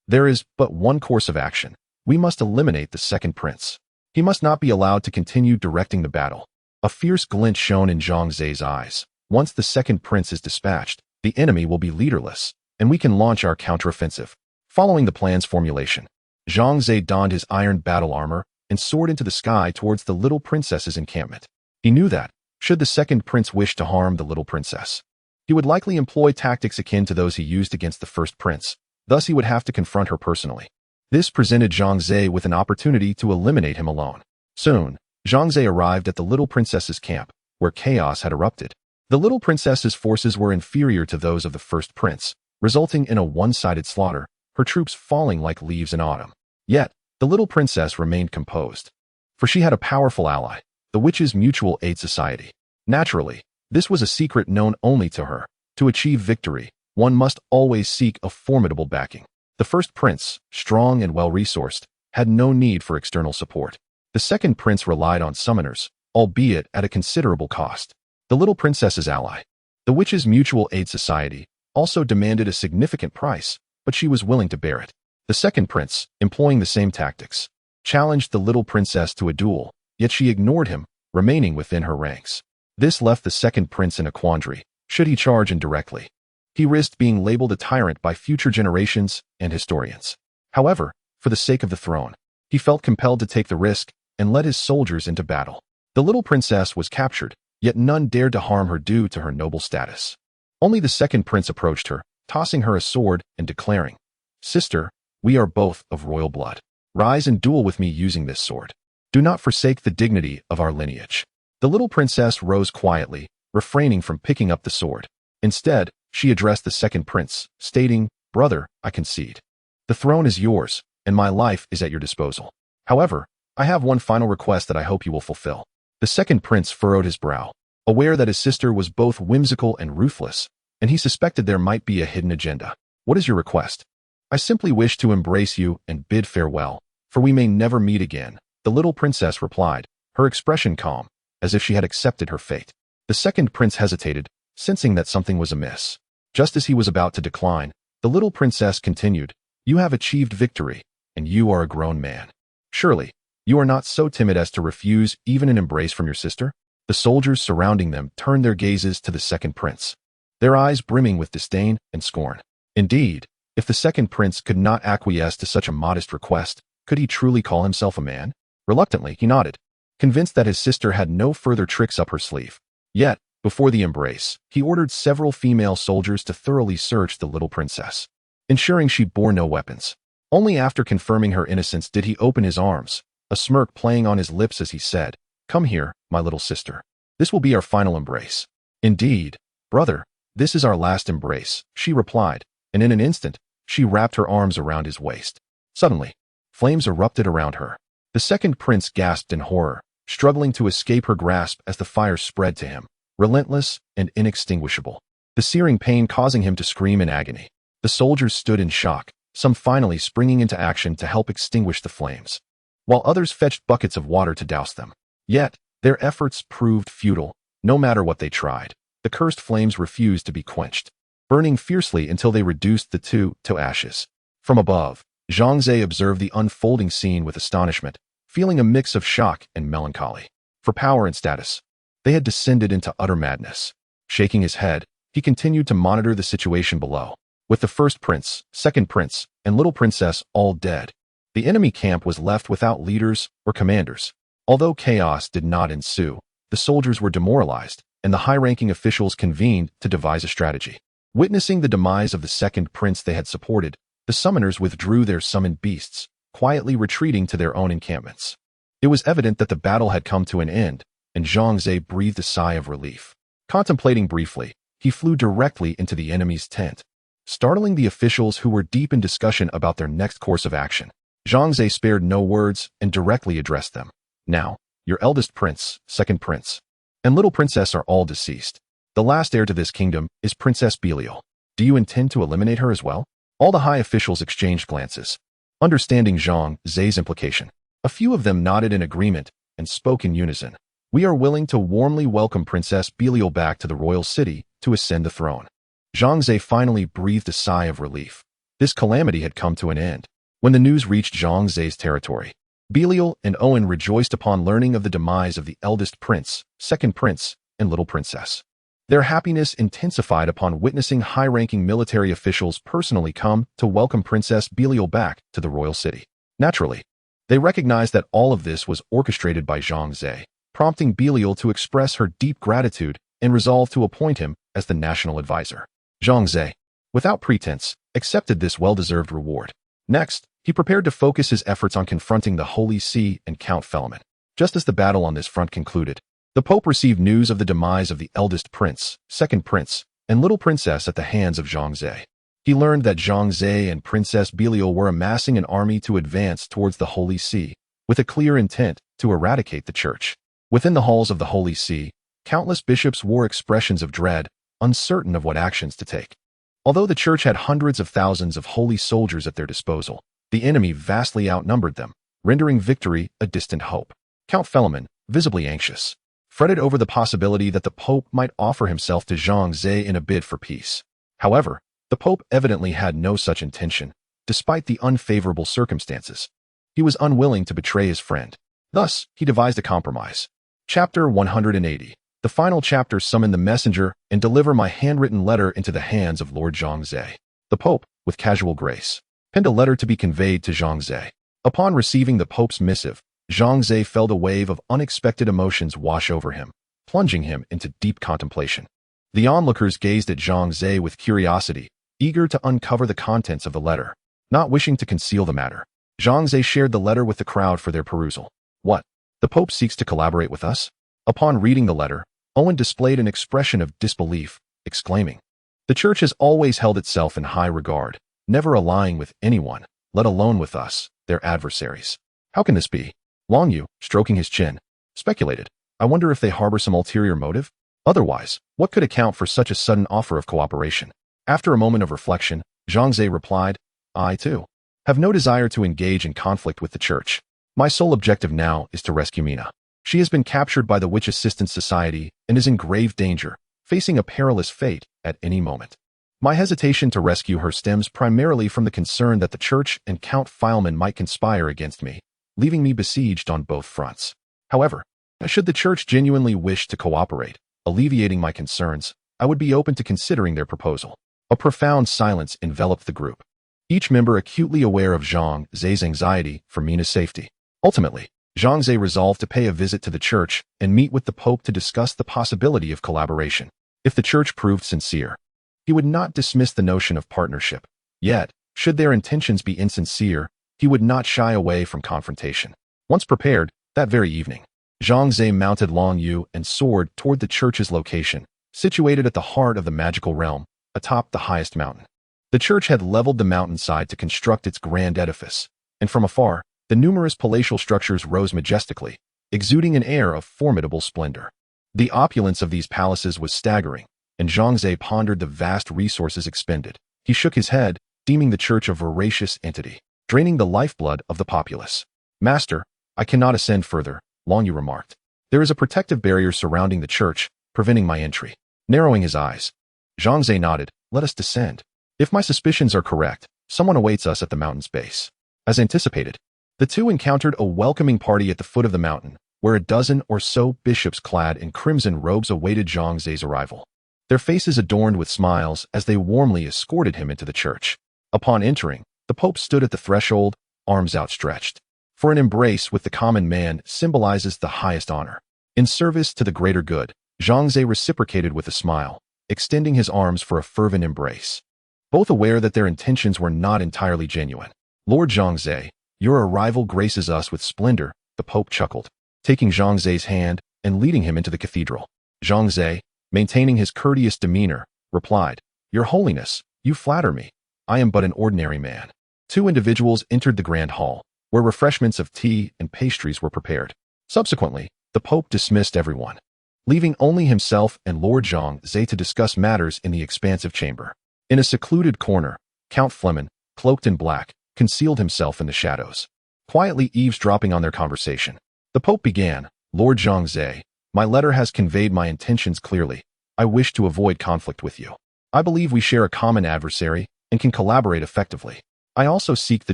"There is but one course of action. We must eliminate the second prince. He must not be allowed to continue directing the battle." A fierce glint shone in Zhang Ze's eyes. Once the second prince is dispatched, the enemy will be leaderless, and we can launch our counteroffensive. Following the plan's formulation, Zhang Ze donned his iron battle armor and soared into the sky towards the little princess's encampment. He knew that, should the second prince wish to harm the little princess, he would likely employ tactics akin to those he used against the first prince. Thus he would have to confront her personally. This presented Zhang Ze with an opportunity to eliminate him alone. Soon, Zhang Ze arrived at the little princess's camp, where chaos had erupted. The little princess's forces were inferior to those of the first prince, resulting in a one-sided slaughter, her troops falling like leaves in autumn. Yet, the little princess remained composed. For she had a powerful ally, the Witches' Mutual Aid Society. Naturally, this was a secret known only to her. To achieve victory, one must always seek a formidable backing. The first prince, strong and well-resourced, had no need for external support. The second prince relied on summoners, albeit at a considerable cost. The little princess's ally, the Witches' Mutual Aid Society, also demanded a significant price, but she was willing to bear it. The second prince, employing the same tactics, challenged the little princess to a duel, yet she ignored him, remaining within her ranks. This left the second prince in a quandary. Should he charge indirectly? He risked being labeled a tyrant by future generations and historians. However, for the sake of the throne, he felt compelled to take the risk and led his soldiers into battle. The little princess was captured, yet none dared to harm her due to her noble status. Only the second prince approached her, tossing her a sword and declaring, "Sister, we are both of royal blood. Rise and duel with me using this sword. Do not forsake the dignity of our lineage." The little princess rose quietly, refraining from picking up the sword. Instead, she addressed the second prince, stating, "Brother, I concede. The throne is yours, and my life is at your disposal. However, I have one final request that I hope you will fulfill." The second prince furrowed his brow, aware that his sister was both whimsical and ruthless, and he suspected there might be a hidden agenda. "What is your request?" "I simply wish to embrace you and bid farewell, for we may never meet again," the little princess replied, her expression calm, as if she had accepted her fate. The second prince hesitated, sensing that something was amiss. Just as he was about to decline, the little princess continued, "You have achieved victory, and you are a grown man. Surely, you are not so timid as to refuse even an embrace from your sister?" The soldiers surrounding them turned their gazes to the second prince, their eyes brimming with disdain and scorn. Indeed, if the second prince could not acquiesce to such a modest request, could he truly call himself a man? Reluctantly, he nodded, convinced that his sister had no further tricks up her sleeve. Yet, before the embrace, he ordered several female soldiers to thoroughly search the little princess, ensuring she bore no weapons. Only after confirming her innocence did he open his arms, a smirk playing on his lips as he said, "Come here, my little sister. This will be our final embrace." "Indeed, brother, this is our last embrace," she replied, and in an instant, she wrapped her arms around his waist. Suddenly, flames erupted around her. The second prince gasped in horror, struggling to escape her grasp as the fire spread to him, relentless and inextinguishable, the searing pain causing him to scream in agony. The soldiers stood in shock, some finally springing into action to help extinguish the flames, while others fetched buckets of water to douse them. Yet, their efforts proved futile. No matter what they tried, the cursed flames refused to be quenched, burning fiercely until they reduced the two to ashes. From above, Zhang Ze observed the unfolding scene with astonishment, feeling a mix of shock and melancholy. For power and status, they had descended into utter madness. Shaking his head, he continued to monitor the situation below. With the first prince, second prince, and little princess all dead, the enemy camp was left without leaders or commanders. Although chaos did not ensue, the soldiers were demoralized, and the high-ranking officials convened to devise a strategy. Witnessing the demise of the second prince they had supported, the summoners withdrew their summoned beasts, quietly retreating to their own encampments. It was evident that the battle had come to an end, and Zhang Ze breathed a sigh of relief. Contemplating briefly, he flew directly into the enemy's tent, startling the officials who were deep in discussion about their next course of action. Zhang Ze spared no words and directly addressed them. Now, your eldest prince, second prince, and little princess are all deceased. The last heir to this kingdom is Princess Belial. Do you intend to eliminate her as well? All the high officials exchanged glances, understanding Zhang Ze's implication. A few of them nodded in agreement and spoke in unison. We are willing to warmly welcome Princess Belial back to the royal city to ascend the throne. Zhang Ze finally breathed a sigh of relief. This calamity had come to an end. When the news reached Zhang Ze's territory, Belial and Owen rejoiced upon learning of the demise of the eldest prince, second prince, and little princess. Their happiness intensified upon witnessing high-ranking military officials personally come to welcome Princess Belial back to the royal city. Naturally, they recognized that all of this was orchestrated by Zhang Ze, prompting Belial to express her deep gratitude and resolve to appoint him as the national advisor. Zhang Ze, without pretense, accepted this well-deserved reward. Next, he prepared to focus his efforts on confronting the Holy See and Count Fellman. Just as the battle on this front concluded, the Pope received news of the demise of the eldest prince, second prince, and little princess at the hands of Zhang Ze. He learned that Zhang Ze and Princess Belial were amassing an army to advance towards the Holy See, with a clear intent to eradicate the church. Within the halls of the Holy See, countless bishops wore expressions of dread, uncertain of what actions to take. Although the church had hundreds of thousands of holy soldiers at their disposal, the enemy vastly outnumbered them, rendering victory a distant hope. Count Fellman, visibly anxious, fretted over the possibility that the Pope might offer himself to Zhang Ze in a bid for peace. However, the Pope evidently had no such intention, despite the unfavorable circumstances. He was unwilling to betray his friend. Thus, he devised a compromise. Chapter 180. The final chapter summoned the messenger and deliver my handwritten letter into the hands of Lord Zhang Ze. The Pope, with casual grace, penned a letter to be conveyed to Zhang Ze. Upon receiving the Pope's missive, Zhang Ze felt a wave of unexpected emotions wash over him, plunging him into deep contemplation. The onlookers gazed at Zhang Ze with curiosity, eager to uncover the contents of the letter. Not wishing to conceal the matter, Zhang Ze shared the letter with the crowd for their perusal. What? The Pope seeks to collaborate with us? Upon reading the letter, Owen displayed an expression of disbelief, exclaiming, "The Church has always held itself in high regard, never allying with anyone, let alone with us, their adversaries. How can this be?" Long Yu, stroking his chin, speculated, "I wonder if they harbor some ulterior motive? Otherwise, what could account for such a sudden offer of cooperation?" After a moment of reflection, Zhang Ze replied, "I, too, have no desire to engage in conflict with the Church. My sole objective now is to rescue Mina. She has been captured by the Witch Assistance Society and is in grave danger, facing a perilous fate at any moment. My hesitation to rescue her stems primarily from the concern that the Church and Count Fellman might conspire against me, leaving me besieged on both fronts. However, should the Church genuinely wish to cooperate, alleviating my concerns, I would be open to considering their proposal." A profound silence enveloped the group, each member acutely aware of Zhang Ze's anxiety for Mina's safety. Ultimately, Zhang Ze resolved to pay a visit to the Church and meet with the Pope to discuss the possibility of collaboration. If the Church proved sincere, he would not dismiss the notion of partnership. Yet, should their intentions be insincere, he would not shy away from confrontation. Once prepared, that very evening, Zhang Ze mounted Long Yu and soared toward the Church's location, situated at the heart of the magical realm, atop the highest mountain. The Church had leveled the mountainside to construct its grand edifice, and from afar, The numerous palatial structures rose majestically, exuding an air of formidable splendor. The opulence of these palaces was staggering, and Zhang Ze pondered the vast resources expended. He shook his head, deeming the church a voracious entity, draining the lifeblood of the populace. Master, I cannot ascend further, Long Yu remarked. There is a protective barrier surrounding the church, preventing my entry. Narrowing his eyes, Zhang Ze nodded, let us descend. If my suspicions are correct, someone awaits us at the mountain's base. As anticipated, the two encountered a welcoming party at the foot of the mountain, where a dozen or so bishops clad in crimson robes awaited Zhang Ze's arrival. Their faces adorned with smiles as they warmly escorted him into the church. Upon entering, the Pope stood at the threshold, arms outstretched. For an embrace with the common man symbolizes the highest honor. In service to the greater good, Zhang Ze reciprocated with a smile, extending his arms for a fervent embrace. Both aware that their intentions were not entirely genuine. Lord Zhang Ze, your arrival graces us with splendor, the Pope chuckled, taking Zhang Ze's hand and leading him into the cathedral. Zhang Ze, maintaining his courteous demeanor, replied, Your Holiness, you flatter me. I am but an ordinary man. Two individuals entered the grand hall, where refreshments of tea and pastries were prepared. Subsequently, the Pope dismissed everyone, leaving only himself and Lord Zhang Ze to discuss matters in the expansive chamber. In a secluded corner, Count Fleming, cloaked in black, concealed himself in the shadows, quietly eavesdropping on their conversation. The Pope began, Lord Zhang Ze, my letter has conveyed my intentions clearly. I wish to avoid conflict with you. I believe we share a common adversary and can collaborate effectively. I also seek the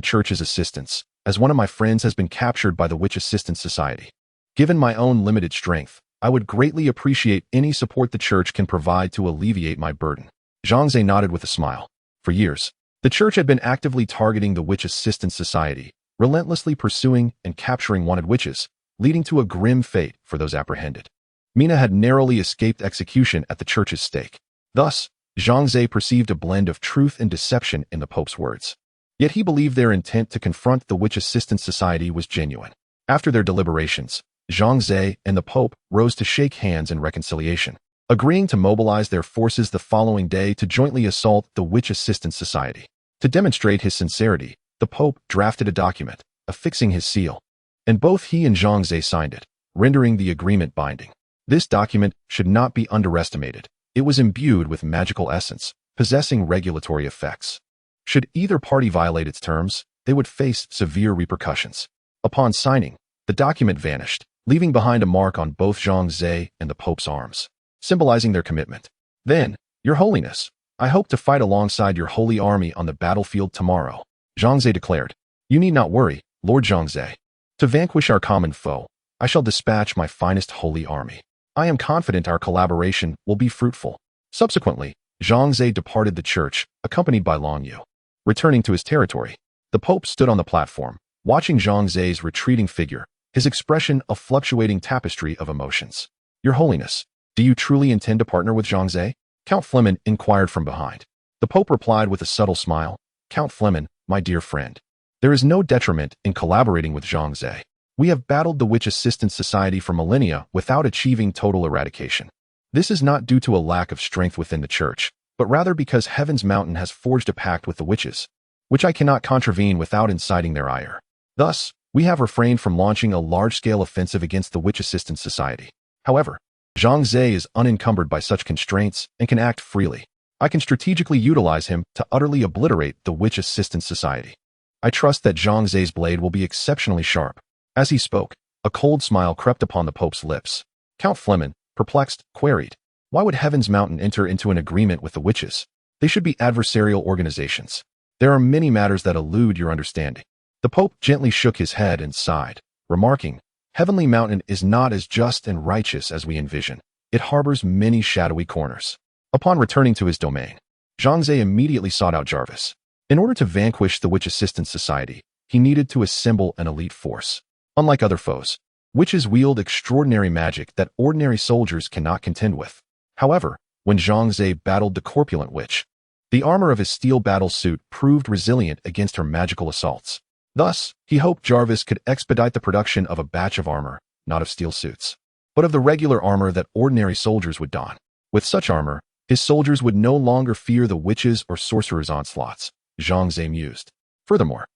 Church's assistance, as one of my friends has been captured by the Witch Assistance Society. Given my own limited strength, I would greatly appreciate any support the Church can provide to alleviate my burden. Zhang Ze nodded with a smile. For years, the Church had been actively targeting the Witch Assistance Society, relentlessly pursuing and capturing wanted witches, leading to a grim fate for those apprehended. Mina had narrowly escaped execution at the Church's stake. Thus, Zhang Ze perceived a blend of truth and deception in the Pope's words. Yet he believed their intent to confront the Witch Assistance Society was genuine. After their deliberations, Zhang Ze and the Pope rose to shake hands in reconciliation, agreeing to mobilize their forces the following day to jointly assault the Witch Assistance Society. To demonstrate his sincerity, the Pope drafted a document, affixing his seal, and both he and Zhang Ze signed it, rendering the agreement binding. This document should not be underestimated. It was imbued with magical essence, possessing regulatory effects. Should either party violate its terms, they would face severe repercussions. Upon signing, the document vanished, leaving behind a mark on both Zhang Ze and the Pope's arms, symbolizing their commitment. Then, Your Holiness, I hope to fight alongside your holy army on the battlefield tomorrow, Zhang Ze declared. You need not worry, Lord Zhang Ze. To vanquish our common foe, I shall dispatch my finest holy army. I am confident our collaboration will be fruitful. Subsequently, Zhang Ze departed the church, accompanied by Long Yu. Returning to his territory, the Pope stood on the platform, watching Zhang Ze's retreating figure, his expression a fluctuating tapestry of emotions. Your Holiness, do you truly intend to partner with Zhang Ze? Count Fleming inquired from behind. The Pope replied with a subtle smile, Count Fleming, my dear friend, there is no detriment in collaborating with Zhang Ze. We have battled the Witch Assistance Society for millennia without achieving total eradication. This is not due to a lack of strength within the Church, but rather because Heaven's Mountain has forged a pact with the witches, which I cannot contravene without inciting their ire. Thus, we have refrained from launching a large-scale offensive against the Witch Assistance Society. However, Zhang Ze is unencumbered by such constraints and can act freely. I can strategically utilize him to utterly obliterate the Witch Assistance Society. I trust that Zhang Ze's blade will be exceptionally sharp. As he spoke, a cold smile crept upon the Pope's lips. Count Fleming, perplexed, queried, why would Heaven's Mountain enter into an agreement with the witches? They should be adversarial organizations. There are many matters that elude your understanding. The Pope gently shook his head and sighed, remarking, Heavenly Mountain is not as just and righteous as we envision. It harbors many shadowy corners. Upon returning to his domain, Zhang Ze immediately sought out Jarvis. In order to vanquish the Witch Assistance Society, he needed to assemble an elite force. Unlike other foes, witches wield extraordinary magic that ordinary soldiers cannot contend with. However, when Zhang Ze battled the corpulent witch, the armor of his steel battle suit proved resilient against her magical assaults. Thus, he hoped Jarvis could expedite the production of a batch of armor, not of steel suits, but of the regular armor that ordinary soldiers would don. With such armor, his soldiers would no longer fear the witches' or sorcerers' onslaughts, Zhang Ze mused. Furthermore,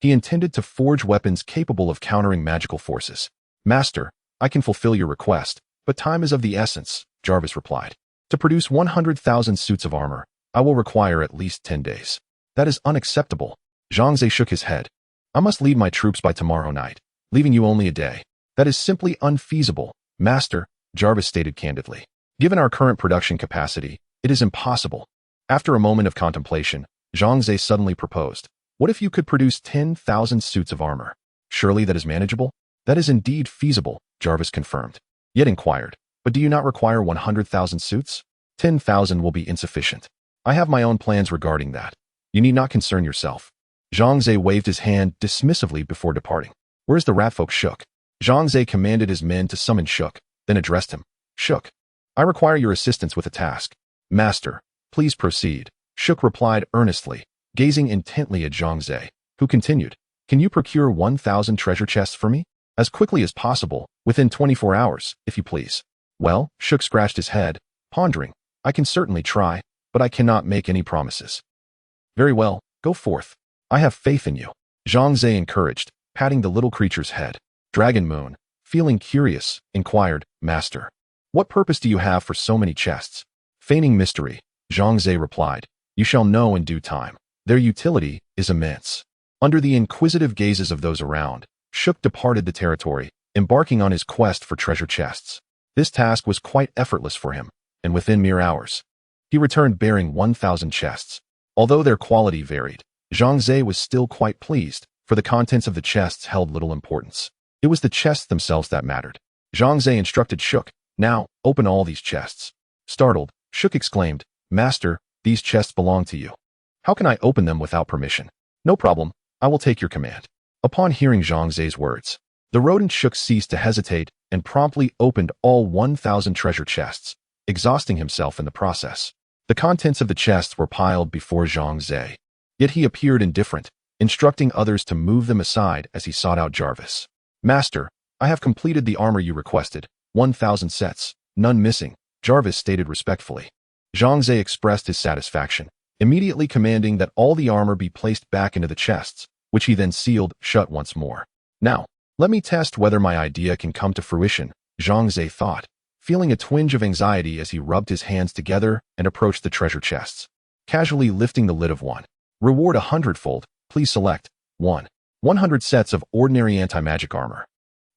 He intended to forge weapons capable of countering magical forces. Master, I can fulfill your request, but time is of the essence, Jarvis replied. To produce 100,000 suits of armor, I will require at least 10 days. That is unacceptable. Zhang Ze shook his head. I must lead my troops by tomorrow night, leaving you only a day. That is simply unfeasible, Master, Jarvis stated candidly. Given our current production capacity, it is impossible. After a moment of contemplation, Zhang Ze suddenly proposed. What if you could produce 10,000 suits of armor? Surely that is manageable? That is indeed feasible, Jarvis confirmed. Yet inquired, but do you not require 100,000 suits? 10,000 will be insufficient. I have my own plans regarding that. You need not concern yourself. Zhang Ze waved his hand dismissively before departing. Where's the ratfolk Shook? Zhang Ze commanded his men to summon Shook, then addressed him. Shook, I require your assistance with a task. Master, please proceed, Shook replied earnestly, gazing intently at Zhang Ze, who continued, Can you procure 1,000 treasure chests for me? As quickly as possible, within 24 hours, if you please. Well, Shook scratched his head, pondering, I can certainly try, but I cannot make any promises. Very well, go forth. I have faith in you, Zhang Ze encouraged, patting the little creature's head. Dragon Moon, feeling curious, inquired, Master, what purpose do you have for so many chests? Feigning mystery, Zhang Ze replied, You shall know in due time. Their utility is immense. Under the inquisitive gazes of those around, Shook departed the territory, embarking on his quest for treasure chests. This task was quite effortless for him, and within mere hours, he returned bearing 1,000 chests. Although their quality varied, Zhang Ze was still quite pleased, for the contents of the chests held little importance. It was the chests themselves that mattered. Zhang Ze instructed Shook, Now, open all these chests. Startled, Shook exclaimed, Master, these chests belong to you. How can I open them without permission? No problem, I will take your command. Upon hearing Zhang Ze's words, the rodent Shook ceased to hesitate and promptly opened all 1,000 treasure chests, exhausting himself in the process. The contents of the chests were piled before Zhang Ze. Yet he appeared indifferent, instructing others to move them aside as he sought out Jarvis. Master, I have completed the armor you requested, 1,000 sets, none missing, Jarvis stated respectfully. Zhang Ze expressed his satisfaction, immediately commanding that all the armor be placed back into the chests, which he then sealed shut once more. Now, let me test whether my idea can come to fruition, Zhang Ze thought, feeling a twinge of anxiety as he rubbed his hands together and approached the treasure chests. Casually lifting the lid of one. Reward 100-fold, please select 1. 100 sets of ordinary anti-magic armor.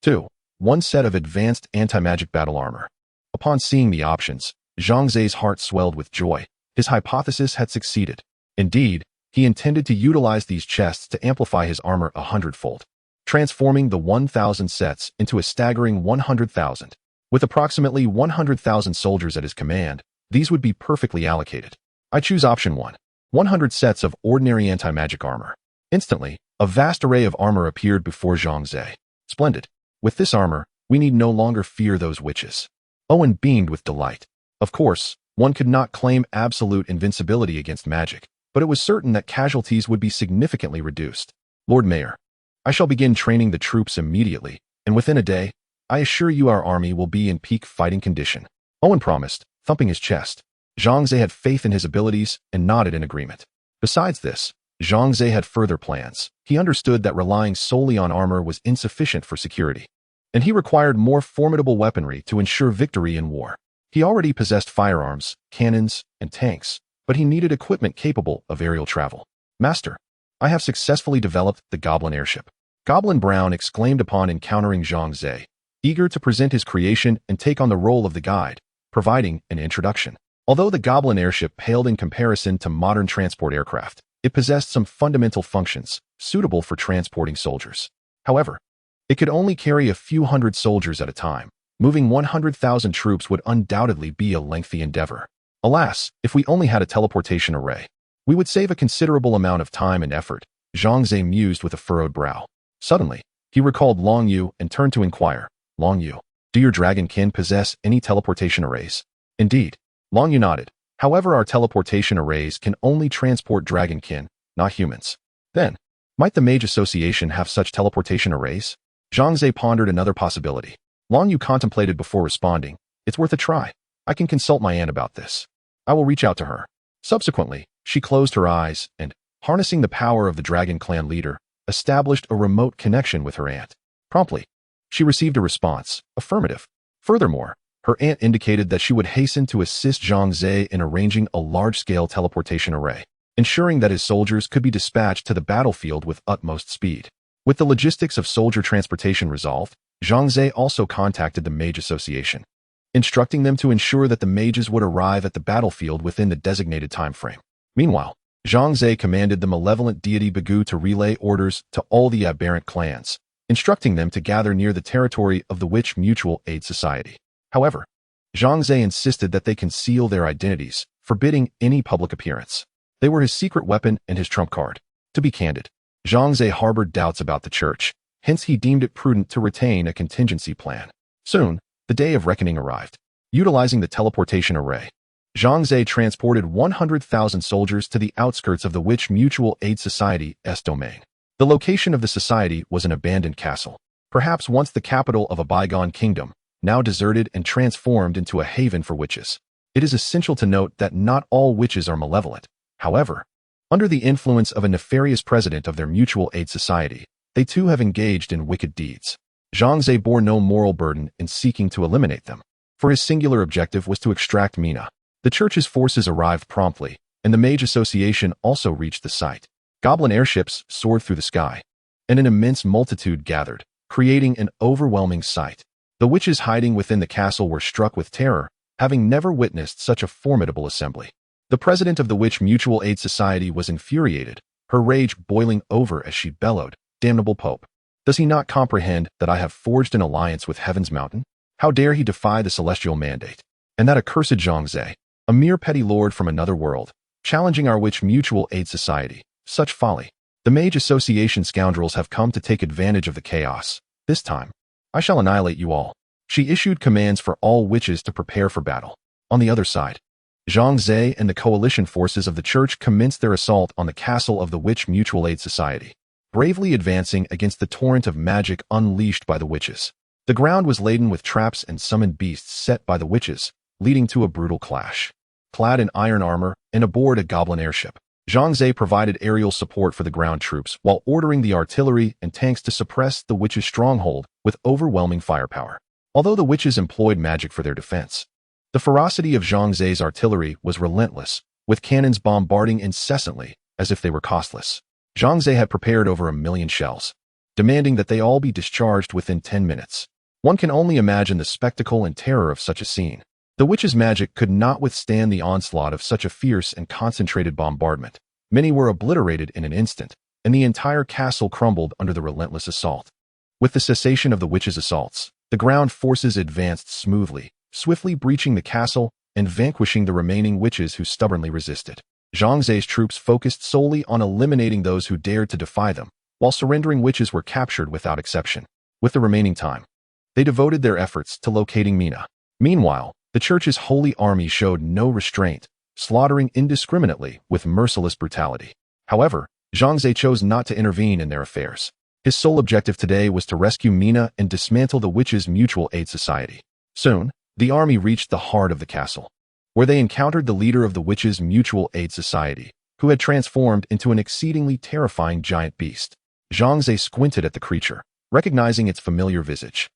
2. 1 set of advanced anti-magic battle armor. Upon seeing the options, Zhang Ze's heart swelled with joy. His hypothesis had succeeded. Indeed, he intended to utilize these chests to amplify his armor 100-fold, transforming the 1,000 sets into a staggering 100,000. With approximately 100,000 soldiers at his command, these would be perfectly allocated. I choose option 1. 100 sets of ordinary anti-magic armor. Instantly, a vast array of armor appeared before Zhang Ze. Splendid. With this armor, we need no longer fear those witches. Owen beamed with delight. Of course, one could not claim absolute invincibility against magic, but it was certain that casualties would be significantly reduced. Lord Mayor, I shall begin training the troops immediately, and within a day, I assure you our army will be in peak fighting condition. Owen promised, thumping his chest. Zhang Ze had faith in his abilities and nodded in agreement. Besides this, Zhang Ze had further plans. He understood that relying solely on armor was insufficient for security, and he required more formidable weaponry to ensure victory in war. He already possessed firearms, cannons, and tanks, but he needed equipment capable of aerial travel. Master, I have successfully developed the Goblin airship. Goblin Brown exclaimed upon encountering Zhang Ze, eager to present his creation and take on the role of the guide, providing an introduction. Although the Goblin airship paled in comparison to modern transport aircraft, it possessed some fundamental functions suitable for transporting soldiers. However, it could only carry a few hundred soldiers at a time. Moving 100,000 troops would undoubtedly be a lengthy endeavor. Alas, if we only had a teleportation array, we would save a considerable amount of time and effort, Zhang Ze mused with a furrowed brow. Suddenly, he recalled Long Yu and turned to inquire, Long Yu, do your dragonkin possess any teleportation arrays? Indeed. Long Yu nodded. However, our teleportation arrays can only transport dragonkin, not humans. Then, might the Mage Association have such teleportation arrays? Zhang Ze pondered another possibility. Long Yu contemplated before responding, It's worth a try. I can consult my aunt about this. I will reach out to her. Subsequently, she closed her eyes and, harnessing the power of the Dragon Clan leader, established a remote connection with her aunt. Promptly, she received a response, affirmative. Furthermore, her aunt indicated that she would hasten to assist Zhang Ze in arranging a large-scale teleportation array, ensuring that his soldiers could be dispatched to the battlefield with utmost speed. With the logistics of soldier transportation resolved, Zhang Ze also contacted the Mage Association, instructing them to ensure that the mages would arrive at the battlefield within the designated time frame. Meanwhile, Zhang Ze commanded the malevolent deity Bagu to relay orders to all the aberrant clans, instructing them to gather near the territory of the Witch Mutual Aid Society. However, Zhang Ze insisted that they conceal their identities, forbidding any public appearance. They were his secret weapon and his trump card. To be candid, Zhang Ze harbored doubts about the church, hence he deemed it prudent to retain a contingency plan. Soon, the day of reckoning arrived. Utilizing the teleportation array, Zhang Ze transported 100,000 soldiers to the outskirts of the Witch Mutual Aid Society's domain. The location of the society was an abandoned castle, perhaps once the capital of a bygone kingdom, now deserted and transformed into a haven for witches. It is essential to note that not all witches are malevolent. However, under the influence of a nefarious president of their mutual aid society, they too have engaged in wicked deeds. Zhang Ze bore no moral burden in seeking to eliminate them, for his singular objective was to extract Mina. The church's forces arrived promptly, and the Mage Association also reached the site. Goblin airships soared through the sky, and an immense multitude gathered, creating an overwhelming sight. The witches hiding within the castle were struck with terror, having never witnessed such a formidable assembly. The president of the Witch Mutual Aid Society was infuriated, her rage boiling over as she bellowed, "Damnable Pope! Does he not comprehend that I have forged an alliance with Heaven's Mountain? How dare he defy the celestial mandate? And that accursed Zhang Ze, a mere petty lord from another world, challenging our Witch Mutual Aid Society. Such folly. The Mage Association scoundrels have come to take advantage of the chaos. This time, I shall annihilate you all." She issued commands for all witches to prepare for battle. On the other side, Zhang Ze and the coalition forces of the church commenced their assault on the castle of the Witch Mutual Aid Society, bravely advancing against the torrent of magic unleashed by the witches. The ground was laden with traps and summoned beasts set by the witches, leading to a brutal clash. Clad in iron armor and aboard a goblin airship, Zhang Ze provided aerial support for the ground troops while ordering the artillery and tanks to suppress the witches' stronghold with overwhelming firepower. Although the witches employed magic for their defense, the ferocity of Zhang Ze's artillery was relentless, with cannons bombarding incessantly as if they were costless. Zhang Ze had prepared over 1 million shells, demanding that they all be discharged within 10 minutes. One can only imagine the spectacle and terror of such a scene. The witches' magic could not withstand the onslaught of such a fierce and concentrated bombardment. Many were obliterated in an instant, and the entire castle crumbled under the relentless assault. With the cessation of the witches' assaults, the ground forces advanced smoothly, swiftly breaching the castle and vanquishing the remaining witches who stubbornly resisted. Zhang Ze's troops focused solely on eliminating those who dared to defy them, while surrendering witches were captured without exception. With the remaining time, they devoted their efforts to locating Mina. Meanwhile, the church's holy army showed no restraint, slaughtering indiscriminately with merciless brutality. However, Zhang Ze chose not to intervene in their affairs. His sole objective today was to rescue Mina and dismantle the Witches' Mutual Aid Society. Soon, the army reached the heart of the castle, where they encountered the leader of the Witches' Mutual Aid Society, who had transformed into an exceedingly terrifying giant beast. Zhang Ze squinted at the creature, recognizing its familiar visage.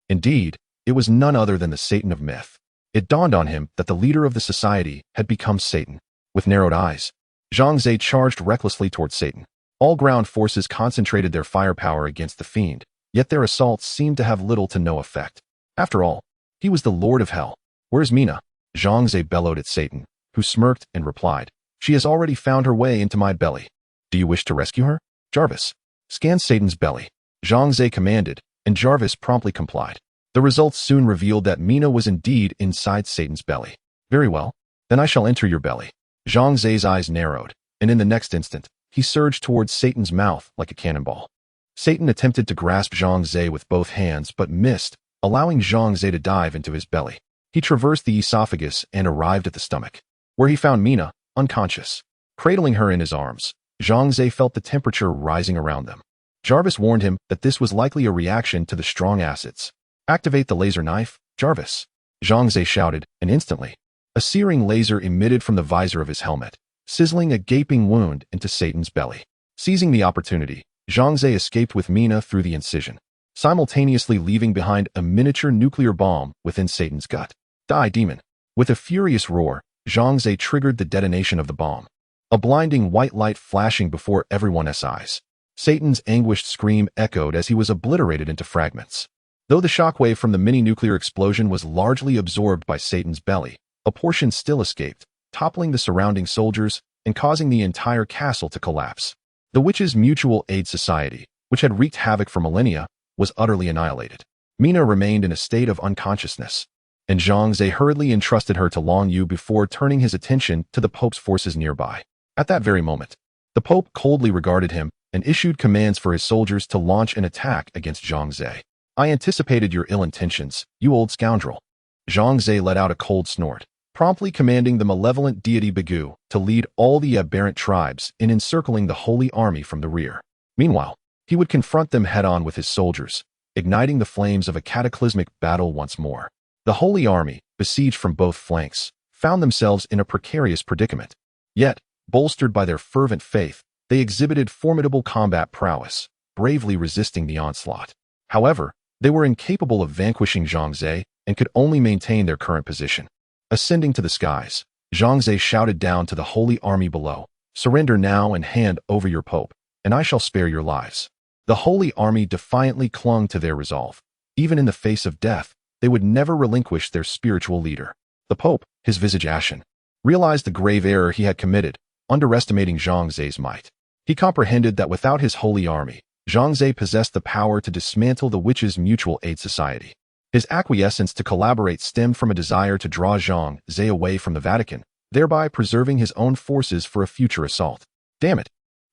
Indeed, it was none other than the Satan of myth. It dawned on him that the leader of the society had become Satan. With narrowed eyes, Zhang Ze charged recklessly towards Satan. All ground forces concentrated their firepower against the fiend, yet their assaults seemed to have little to no effect. After all, he was the Lord of Hell. "Where's Mina?" Zhang Ze bellowed at Satan, who smirked and replied, "She has already found her way into my belly. Do you wish to rescue her?" "Jarvis, scan Satan's belly," Zhang Ze commanded, and Jarvis promptly complied. The results soon revealed that Mina was indeed inside Satan's belly. "Very well, then I shall enter your belly." Zhang Ze's eyes narrowed, and in the next instant, he surged towards Satan's mouth like a cannonball. Satan attempted to grasp Zhang Ze with both hands but missed, allowing Zhang Ze to dive into his belly. He traversed the esophagus and arrived at the stomach, where he found Mina, unconscious. Cradling her in his arms, Zhang Ze felt the temperature rising around them. Jarvis warned him that this was likely a reaction to the strong acids. "Activate the laser knife, Jarvis," Zhang Ze shouted, and instantly, a searing laser emitted from the visor of his helmet, sizzling a gaping wound into Satan's belly. Seizing the opportunity, Zhang Ze escaped with Mina through the incision, simultaneously leaving behind a miniature nuclear bomb within Satan's gut. Die, demon! With a furious roar, Zhang Ze triggered the detonation of the bomb, a blinding white light flashing before everyone's eyes. Satan's anguished scream echoed as he was obliterated into fragments. Though the shockwave from the mini-nuclear explosion was largely absorbed by Satan's belly, a portion still escaped, toppling the surrounding soldiers and causing the entire castle to collapse. The Witches' Mutual Aid Society, which had wreaked havoc for millennia, was utterly annihilated. Mina remained in a state of unconsciousness, and Zhang Ze hurriedly entrusted her to Long Yu before turning his attention to the Pope's forces nearby. At that very moment, the Pope coldly regarded him and issued commands for his soldiers to launch an attack against Zhang Ze. I anticipated your ill intentions, you old scoundrel. Zhang Ze let out a cold snort, promptly commanding the malevolent deity Bigu to lead all the aberrant tribes in encircling the Holy Army from the rear. Meanwhile, he would confront them head-on with his soldiers, igniting the flames of a cataclysmic battle once more. The Holy Army, besieged from both flanks, found themselves in a precarious predicament. Yet, bolstered by their fervent faith, they exhibited formidable combat prowess, bravely resisting the onslaught. However, they were incapable of vanquishing Zhang Ze and could only maintain their current position. Ascending to the skies, Zhang Ze shouted down to the Holy Army below, "Surrender now and hand over your Pope, and I shall spare your lives." The Holy Army defiantly clung to their resolve. Even in the face of death, they would never relinquish their spiritual leader. The Pope, his visage ashen, realized the grave error he had committed, underestimating Zhang Ze's might. He comprehended that without his Holy Army, Zhang Ze possessed the power to dismantle the Witches' Mutual Aid Society. His acquiescence to collaborate stemmed from a desire to draw Zhang Ze away from the Vatican, thereby preserving his own forces for a future assault. Damn it!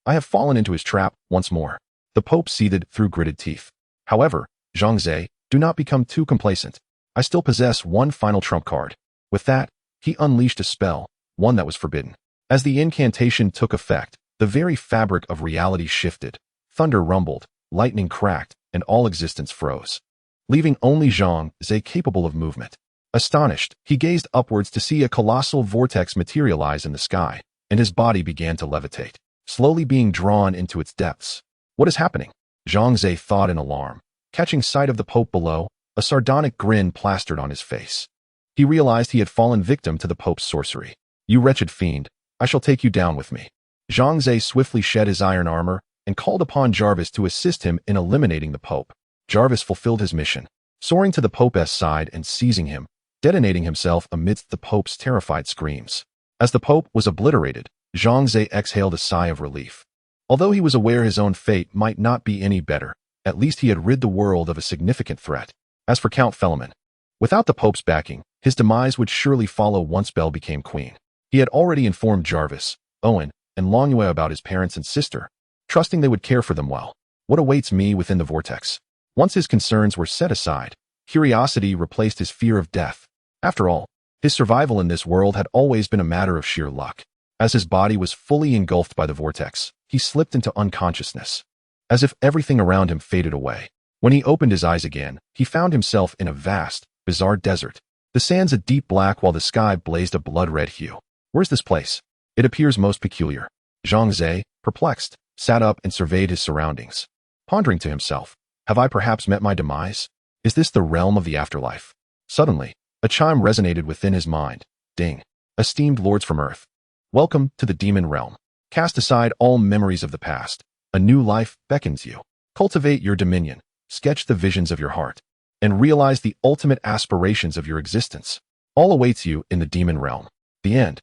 I have fallen into his trap once more. The Pope seethed through gritted teeth. However, Zhang Ze, do not become too complacent. I still possess one final trump card. With that, he unleashed a spell, one that was forbidden. As the incantation took effect, the very fabric of reality shifted. Thunder rumbled, lightning cracked, and all existence froze, leaving only Zhang Ze capable of movement. Astonished, he gazed upwards to see a colossal vortex materialize in the sky, and his body began to levitate, slowly being drawn into its depths. What is happening? Zhang Ze thought in alarm. Catching sight of the Pope below, a sardonic grin plastered on his face. He realized he had fallen victim to the Pope's sorcery. You wretched fiend, I shall take you down with me. Zhang Ze swiftly shed his iron armor and called upon Jarvis to assist him in eliminating the Pope. Jarvis fulfilled his mission, soaring to the Pope's side and seizing him, detonating himself amidst the Pope's terrified screams. As the Pope was obliterated, Zhang Ze exhaled a sigh of relief. Although he was aware his own fate might not be any better, at least he had rid the world of a significant threat. As for Count Philemon, without the Pope's backing, his demise would surely follow once Belle became queen. He had already informed Jarvis, Owen, and Longyue about his parents and sister, trusting they would care for them well. What awaits me within the vortex? Once his concerns were set aside, curiosity replaced his fear of death. After all, his survival in this world had always been a matter of sheer luck. As his body was fully engulfed by the vortex, he slipped into unconsciousness, as if everything around him faded away. When he opened his eyes again, he found himself in a vast, bizarre desert. The sands a deep black while the sky blazed a blood-red hue. Where's this place? It appears most peculiar. Zhang Ze, perplexed, sat up and surveyed his surroundings, pondering to himself, have I perhaps met my demise? Is this the realm of the afterlife? Suddenly, a chime resonated within his mind. Ding. Esteemed lords from Earth, welcome to the demon realm. Cast aside all memories of the past. A new life beckons you. Cultivate your dominion, sketch the visions of your heart, and realize the ultimate aspirations of your existence. All awaits you in the demon realm. The end.